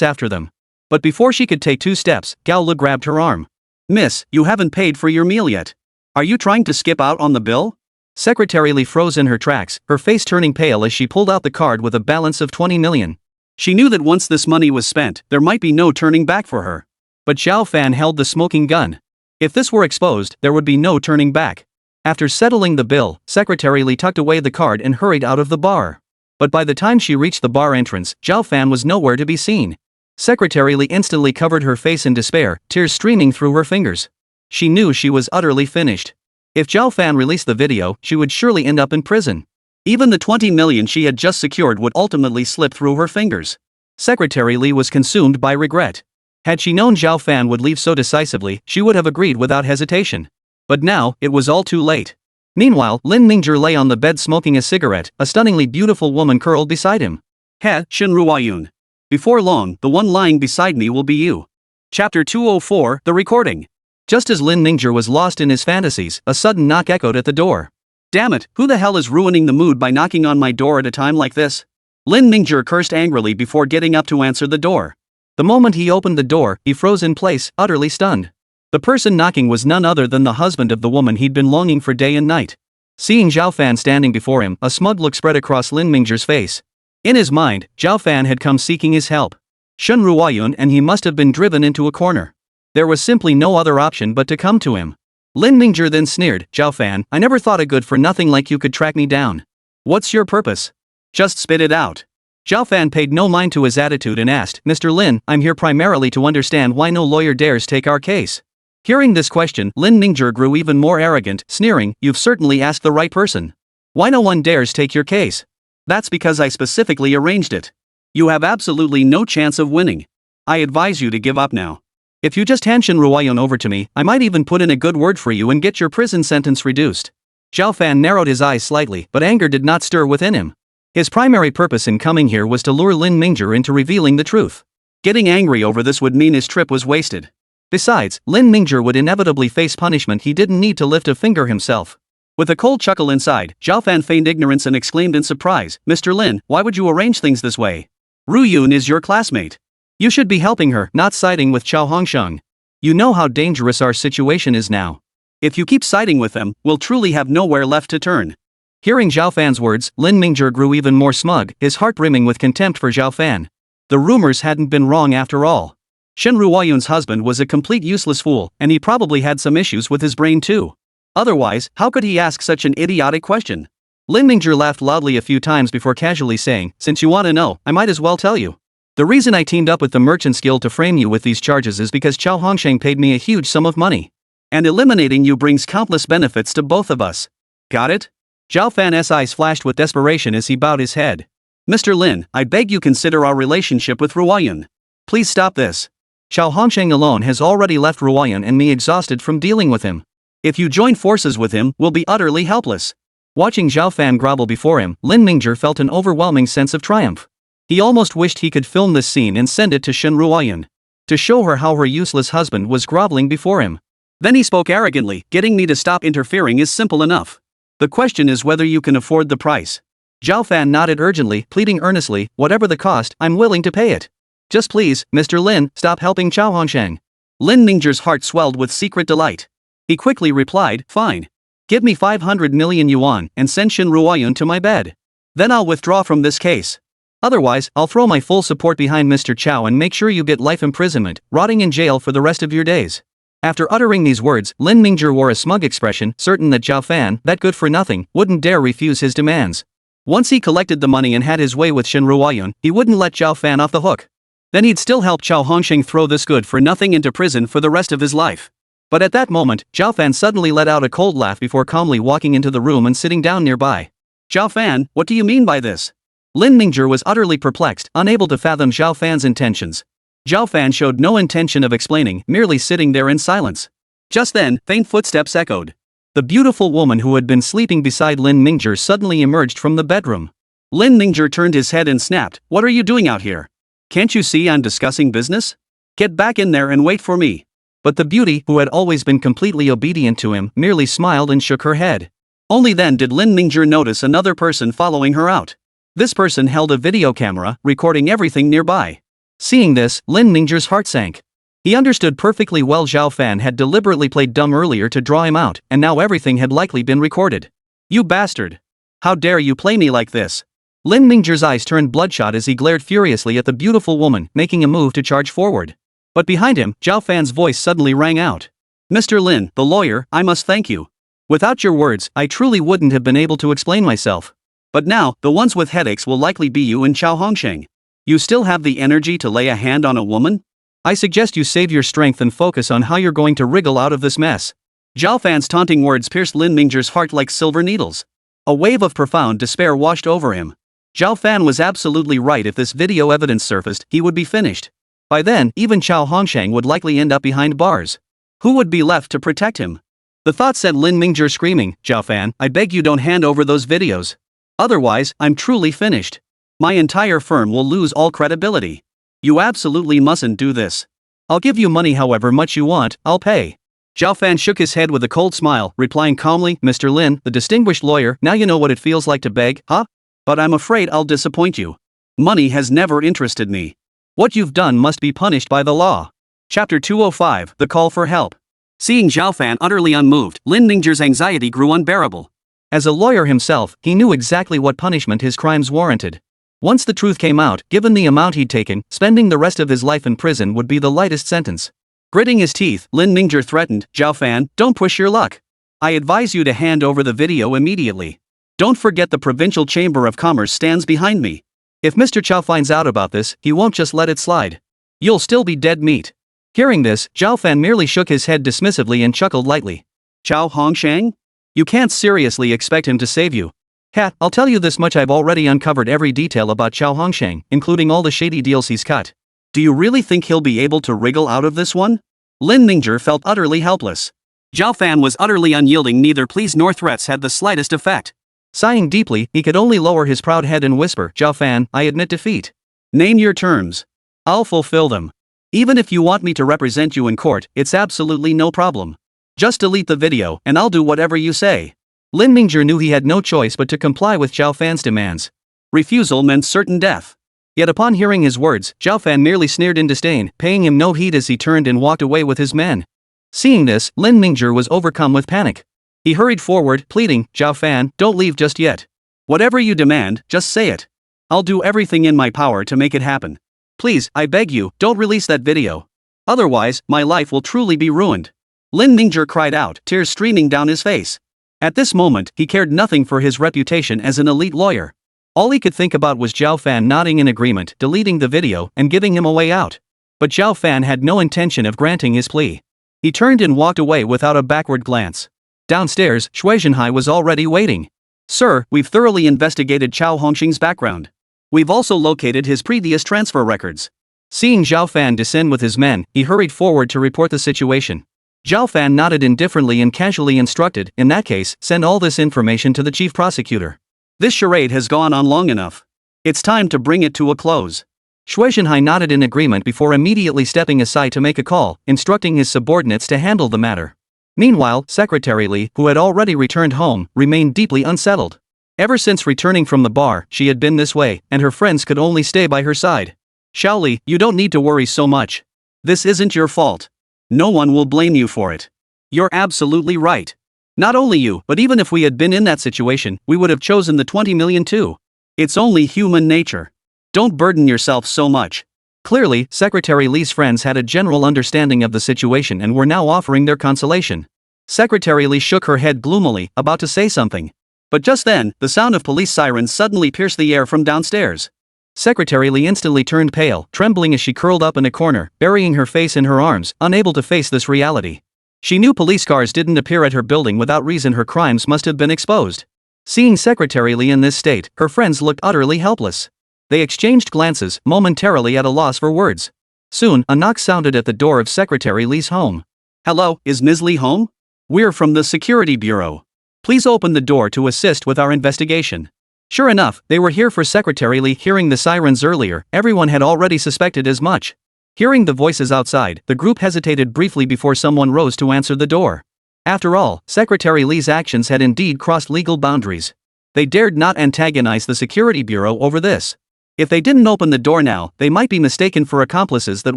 after them. But before she could take 2 steps, Gao Li grabbed her arm. "Miss, you haven't paid for your meal yet. Are you trying to skip out on the bill?" Secretary Li froze in her tracks, her face turning pale as she pulled out the card with a balance of 20 million. She knew that once this money was spent, there might be no turning back for her. But Zhao Fan held the smoking gun. If this were exposed, there would be no turning back. After settling the bill, Secretary Li tucked away the card and hurried out of the bar. But by the time she reached the bar entrance, Zhao Fan was nowhere to be seen. Secretary Li instantly covered her face in despair, tears streaming through her fingers. She knew she was utterly finished. If Zhao Fan released the video, she would surely end up in prison. Even the 20 million she had just secured would ultimately slip through her fingers. Secretary Li was consumed by regret. Had she known Zhao Fan would leave so decisively, she would have agreed without hesitation. But now, it was all too late. Meanwhile, Lin Mingzhi lay on the bed smoking a cigarette, a stunningly beautiful woman curled beside him. "He, Shin Ruoyun. Before long, the one lying beside me will be you." Chapter 204, The Recording. Just as Lin Mingzhi was lost in his fantasies, a sudden knock echoed at the door. "Damn it, who the hell is ruining the mood by knocking on my door at a time like this?" Lin Mingzhi cursed angrily before getting up to answer the door. The moment he opened the door, he froze in place, utterly stunned. The person knocking was none other than the husband of the woman he'd been longing for day and night. Seeing Zhao Fan standing before him, a smug look spread across Lin Mingzhi's face. In his mind, Zhao Fan had come seeking his help. Shen Ruoyun, and he must have been driven into a corner. There was simply no other option but to come to him. Lin Mingzhi then sneered, "Zhao Fan, I never thought a good-for-nothing like you could track me down. What's your purpose? Just spit it out." Zhao Fan paid no mind to his attitude and asked, "Mr. Lin, I'm here primarily to understand why no lawyer dares take our case." Hearing this question, Lin Mingzhi grew even more arrogant, sneering, "You've certainly asked the right person. Why no one dares take your case?" "That's because I specifically arranged it. You have absolutely no chance of winning. I advise you to give up now. If you just hand Shin Ruoyun over to me, I might even put in a good word for you and get your prison sentence reduced." Zhao Fan narrowed his eyes slightly, but anger did not stir within him. His primary purpose in coming here was to lure Lin Mingzhi into revealing the truth. Getting angry over this would mean his trip was wasted. Besides, Lin Mingzhi would inevitably face punishment he didn't need to lift a finger himself. With a cold chuckle inside, Zhao Fan feigned ignorance and exclaimed in surprise, "Mr. Lin, why would you arrange things this way? Ruyun is your classmate. You should be helping her, not siding with Chao Hongsheng. You know how dangerous our situation is now. If you keep siding with them, we'll truly have nowhere left to turn." Hearing Zhao Fan's words, Lin Mingzhi grew even more smug, his heart brimming with contempt for Zhao Fan. The rumors hadn't been wrong after all. Shen Ruoyun's husband was a complete useless fool, and he probably had some issues with his brain too. Otherwise, how could he ask such an idiotic question? Lin Mingzhi laughed loudly a few times before casually saying, "Since you want to know, I might as well tell you. The reason I teamed up with the Merchant's Guild to frame you with these charges is because Chao Hongsheng paid me a huge sum of money. And eliminating you brings countless benefits to both of us. Got it? Zhao Fan's eyes flashed with desperation as he bowed his head. Mr. Lin, I beg you consider our relationship with Ruoyun. Please stop this. Chao Hongsheng alone has already left Ruoyun and me exhausted from dealing with him. If you join forces with him, we'll be utterly helpless. Watching Zhao Fan grovel before him, Lin Mingzhi felt an overwhelming sense of triumph. He almost wished he could film this scene and send it to Shen Ruoyun, to show her how her useless husband was groveling before him. Then he spoke arrogantly, getting me to stop interfering is simple enough. The question is whether you can afford the price. Zhao Fan nodded urgently, pleading earnestly, whatever the cost, I'm willing to pay it. Just please, Mr. Lin, stop helping Chao Hongsheng. Lin Mingzhi's heart swelled with secret delight. He quickly replied, fine. Give me 500 million yuan and send Shen Ruoyun to my bed. Then I'll withdraw from this case. Otherwise, I'll throw my full support behind Mr. Chao and make sure you get life imprisonment, rotting in jail for the rest of your days. After uttering these words, Lin Mingzhi wore a smug expression, certain that Zhao Fan, that good-for-nothing, wouldn't dare refuse his demands. Once he collected the money and had his way with Shen Ruoyun, he wouldn't let Zhao Fan off the hook. Then he'd still help Chao Hongsheng throw this good-for-nothing into prison for the rest of his life. But at that moment, Zhao Fan suddenly let out a cold laugh before calmly walking into the room and sitting down nearby. Zhao Fan, what do you mean by this? Lin Mingzhi was utterly perplexed, unable to fathom Zhao Fan's intentions. Zhao Fan showed no intention of explaining, merely sitting there in silence. Just then, faint footsteps echoed. The beautiful woman who had been sleeping beside Lin Mingzhi suddenly emerged from the bedroom. Lin Mingzhi turned his head and snapped, what are you doing out here? Can't you see I'm discussing business? Get back in there and wait for me. But the beauty, who had always been completely obedient to him, merely smiled and shook her head. Only then did Lin Mingzhi notice another person following her out. This person held a video camera, recording everything nearby. Seeing this, Lin Mingzhi's heart sank. He understood perfectly well Zhao Fan had deliberately played dumb earlier to draw him out, and now everything had likely been recorded. You bastard! How dare you play me like this? Lin Mingzhi's eyes turned bloodshot as he glared furiously at the beautiful woman, making a move to charge forward. But behind him, Zhao Fan's voice suddenly rang out. Mr. Lin, the lawyer, I must thank you. Without your words, I truly wouldn't have been able to explain myself. But now, the ones with headaches will likely be you and Chao Hongsheng. You still have the energy to lay a hand on a woman? I suggest you save your strength and focus on how you're going to wriggle out of this mess. Zhao Fan's taunting words pierced Lin Mingzhi's heart like silver needles. A wave of profound despair washed over him. Zhao Fan was absolutely right. If this video evidence surfaced, he would be finished. By then, even Chao Hongsheng would likely end up behind bars. Who would be left to protect him? The thought set Lin Mingzhi screaming, Zhao Fan, I beg you don't hand over those videos. Otherwise, I'm truly finished. My entire firm will lose all credibility. You absolutely mustn't do this. I'll give you money however much you want, I'll pay. Zhao Fan shook his head with a cold smile, replying calmly, Mr. Lin, the distinguished lawyer, now you know what it feels like to beg, huh? But I'm afraid I'll disappoint you. Money has never interested me. What you've done must be punished by the law. Chapter 205, The Call for Help. Seeing Zhao Fan utterly unmoved, Lin Mingzhi's anxiety grew unbearable. As a lawyer himself, he knew exactly what punishment his crimes warranted. Once the truth came out, given the amount he'd taken, spending the rest of his life in prison would be the lightest sentence. Gritting his teeth, Lin Mingzhi threatened, Zhao Fan, don't push your luck. I advise you to hand over the video immediately. Don't forget the Provincial Chamber of Commerce stands behind me. If Mr. Chao finds out about this, he won't just let it slide. You'll still be dead meat. Hearing this, Zhao Fan merely shook his head dismissively and chuckled lightly. Chao Hongsheng? You can't seriously expect him to save you. I'll tell you this much, I've already uncovered every detail about Chao Hongsheng, including all the shady deals he's cut. Do you really think he'll be able to wriggle out of this one? Lin Mingzhi felt utterly helpless. Zhao Fan was utterly unyielding, neither pleas nor threats had the slightest effect. Sighing deeply, he could only lower his proud head and whisper, Zhao Fan, I admit defeat. Name your terms. I'll fulfill them. Even if you want me to represent you in court, it's absolutely no problem. Just delete the video, and I'll do whatever you say. Lin Mingzhi knew he had no choice but to comply with Zhao Fan's demands. Refusal meant certain death. Yet upon hearing his words, Zhao Fan merely sneered in disdain, paying him no heed as he turned and walked away with his men. Seeing this, Lin Mingzhi was overcome with panic. He hurried forward, pleading, Zhao Fan, don't leave just yet. Whatever you demand, just say it. I'll do everything in my power to make it happen. Please, I beg you, don't release that video. Otherwise, my life will truly be ruined. Lin Mingzhi cried out, tears streaming down his face. At this moment, he cared nothing for his reputation as an elite lawyer. All he could think about was Zhao Fan nodding in agreement, deleting the video, and giving him a way out. But Zhao Fan had no intention of granting his plea. He turned and walked away without a backward glance. Downstairs, Shui Zhenhai was already waiting. Sir, we've thoroughly investigated Chao Hongxing's background. We've also located his previous transfer records. Seeing Zhao Fan descend with his men, he hurried forward to report the situation. Zhao Fan nodded indifferently and casually instructed, in that case, send all this information to the chief prosecutor. This charade has gone on long enough. It's time to bring it to a close. Shui Zhenhai nodded in agreement before immediately stepping aside to make a call, instructing his subordinates to handle the matter. Meanwhile, Secretary Li, who had already returned home, remained deeply unsettled. Ever since returning from the bar, she had been this way, and her friends could only stay by her side. Xiao Li, you don't need to worry so much. This isn't your fault. No one will blame you for it. You're absolutely right. Not only you, but even if we had been in that situation, we would have chosen the 20 million too. It's only human nature. Don't burden yourself so much. Clearly, Secretary Li's friends had a general understanding of the situation and were now offering their consolation. Secretary Li shook her head gloomily, about to say something. But just then, the sound of police sirens suddenly pierced the air from downstairs. Secretary Li instantly turned pale, trembling as she curled up in a corner, burying her face in her arms, unable to face this reality. She knew police cars didn't appear at her building without reason. Her crimes must have been exposed. Seeing Secretary Li in this state, her friends looked utterly helpless. They exchanged glances, momentarily at a loss for words. Soon, a knock sounded at the door of Secretary Li's home. Hello, is Ms. Li home? We're from the Security Bureau. Please open the door to assist with our investigation. Sure enough, they were here for Secretary Li. Hearing the sirens earlier, everyone had already suspected as much. Hearing the voices outside, the group hesitated briefly before someone rose to answer the door. After all, Secretary Li's actions had indeed crossed legal boundaries. They dared not antagonize the Security Bureau over this. If they didn't open the door now, they might be mistaken for accomplices. That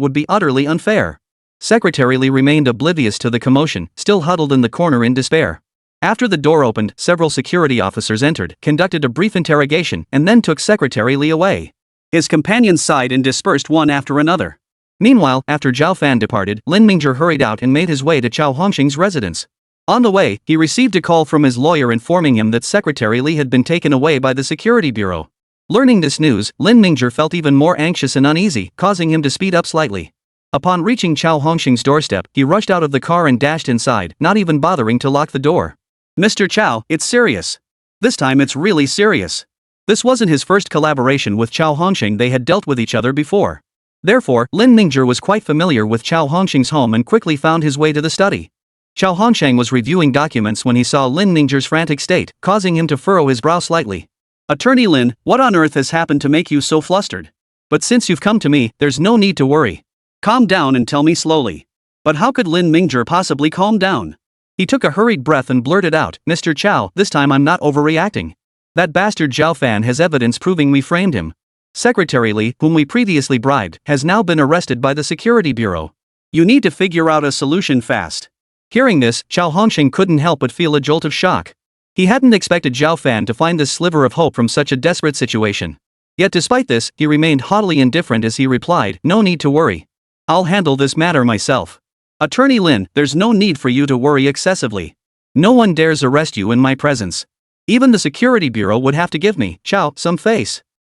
would be utterly unfair. Secretary Li remained oblivious to the commotion, still huddled in the corner in despair. After the door opened, several security officers entered, conducted a brief interrogation, and then took Secretary Li away. His companions sighed and dispersed one after another. Meanwhile, after Zhao Fan departed, Lin Mingzhi hurried out and made his way to Chao Hongxing's residence. On the way, he received a call from his lawyer informing him that Secretary Li had been taken away by the Security Bureau. Learning this news, Lin Mingzhi felt even more anxious and uneasy, causing him to speed up slightly. Upon reaching Chao Hongxing's doorstep, he rushed out of the car and dashed inside, not even bothering to lock the door. Mr. Chao, it's serious. This time it's really serious. This wasn't his first collaboration with Chao Hongxing. They had dealt with each other before. Therefore, Lin Mingzhi was quite familiar with Chao Hongxing's home and quickly found his way to the study. Chao Hongxing was reviewing documents when he saw Lin Mingzhi's frantic state, causing him to furrow his brow slightly. Attorney Lin, what on earth has happened to make you so flustered? But since you've come to me, there's no need to worry. Calm down and tell me slowly. But how could Lin Mingzhi possibly calm down? He took a hurried breath and blurted out, Mr. Chao, this time I'm not overreacting. That bastard Zhao Fan has evidence proving we framed him. Secretary Li, whom we previously bribed, has now been arrested by the Security Bureau. You need to figure out a solution fast. Hearing this, Chao Hongxing couldn't help but feel a jolt of shock. He hadn't expected Zhao Fan to find this sliver of hope from such a desperate situation. Yet despite this, he remained haughtily indifferent as he replied, no need to worry. I'll handle this matter myself. Attorney Lin, there's no need for you to worry excessively. No one dares arrest you in my presence. Even the Security Bureau would have to give me, Chao, some face.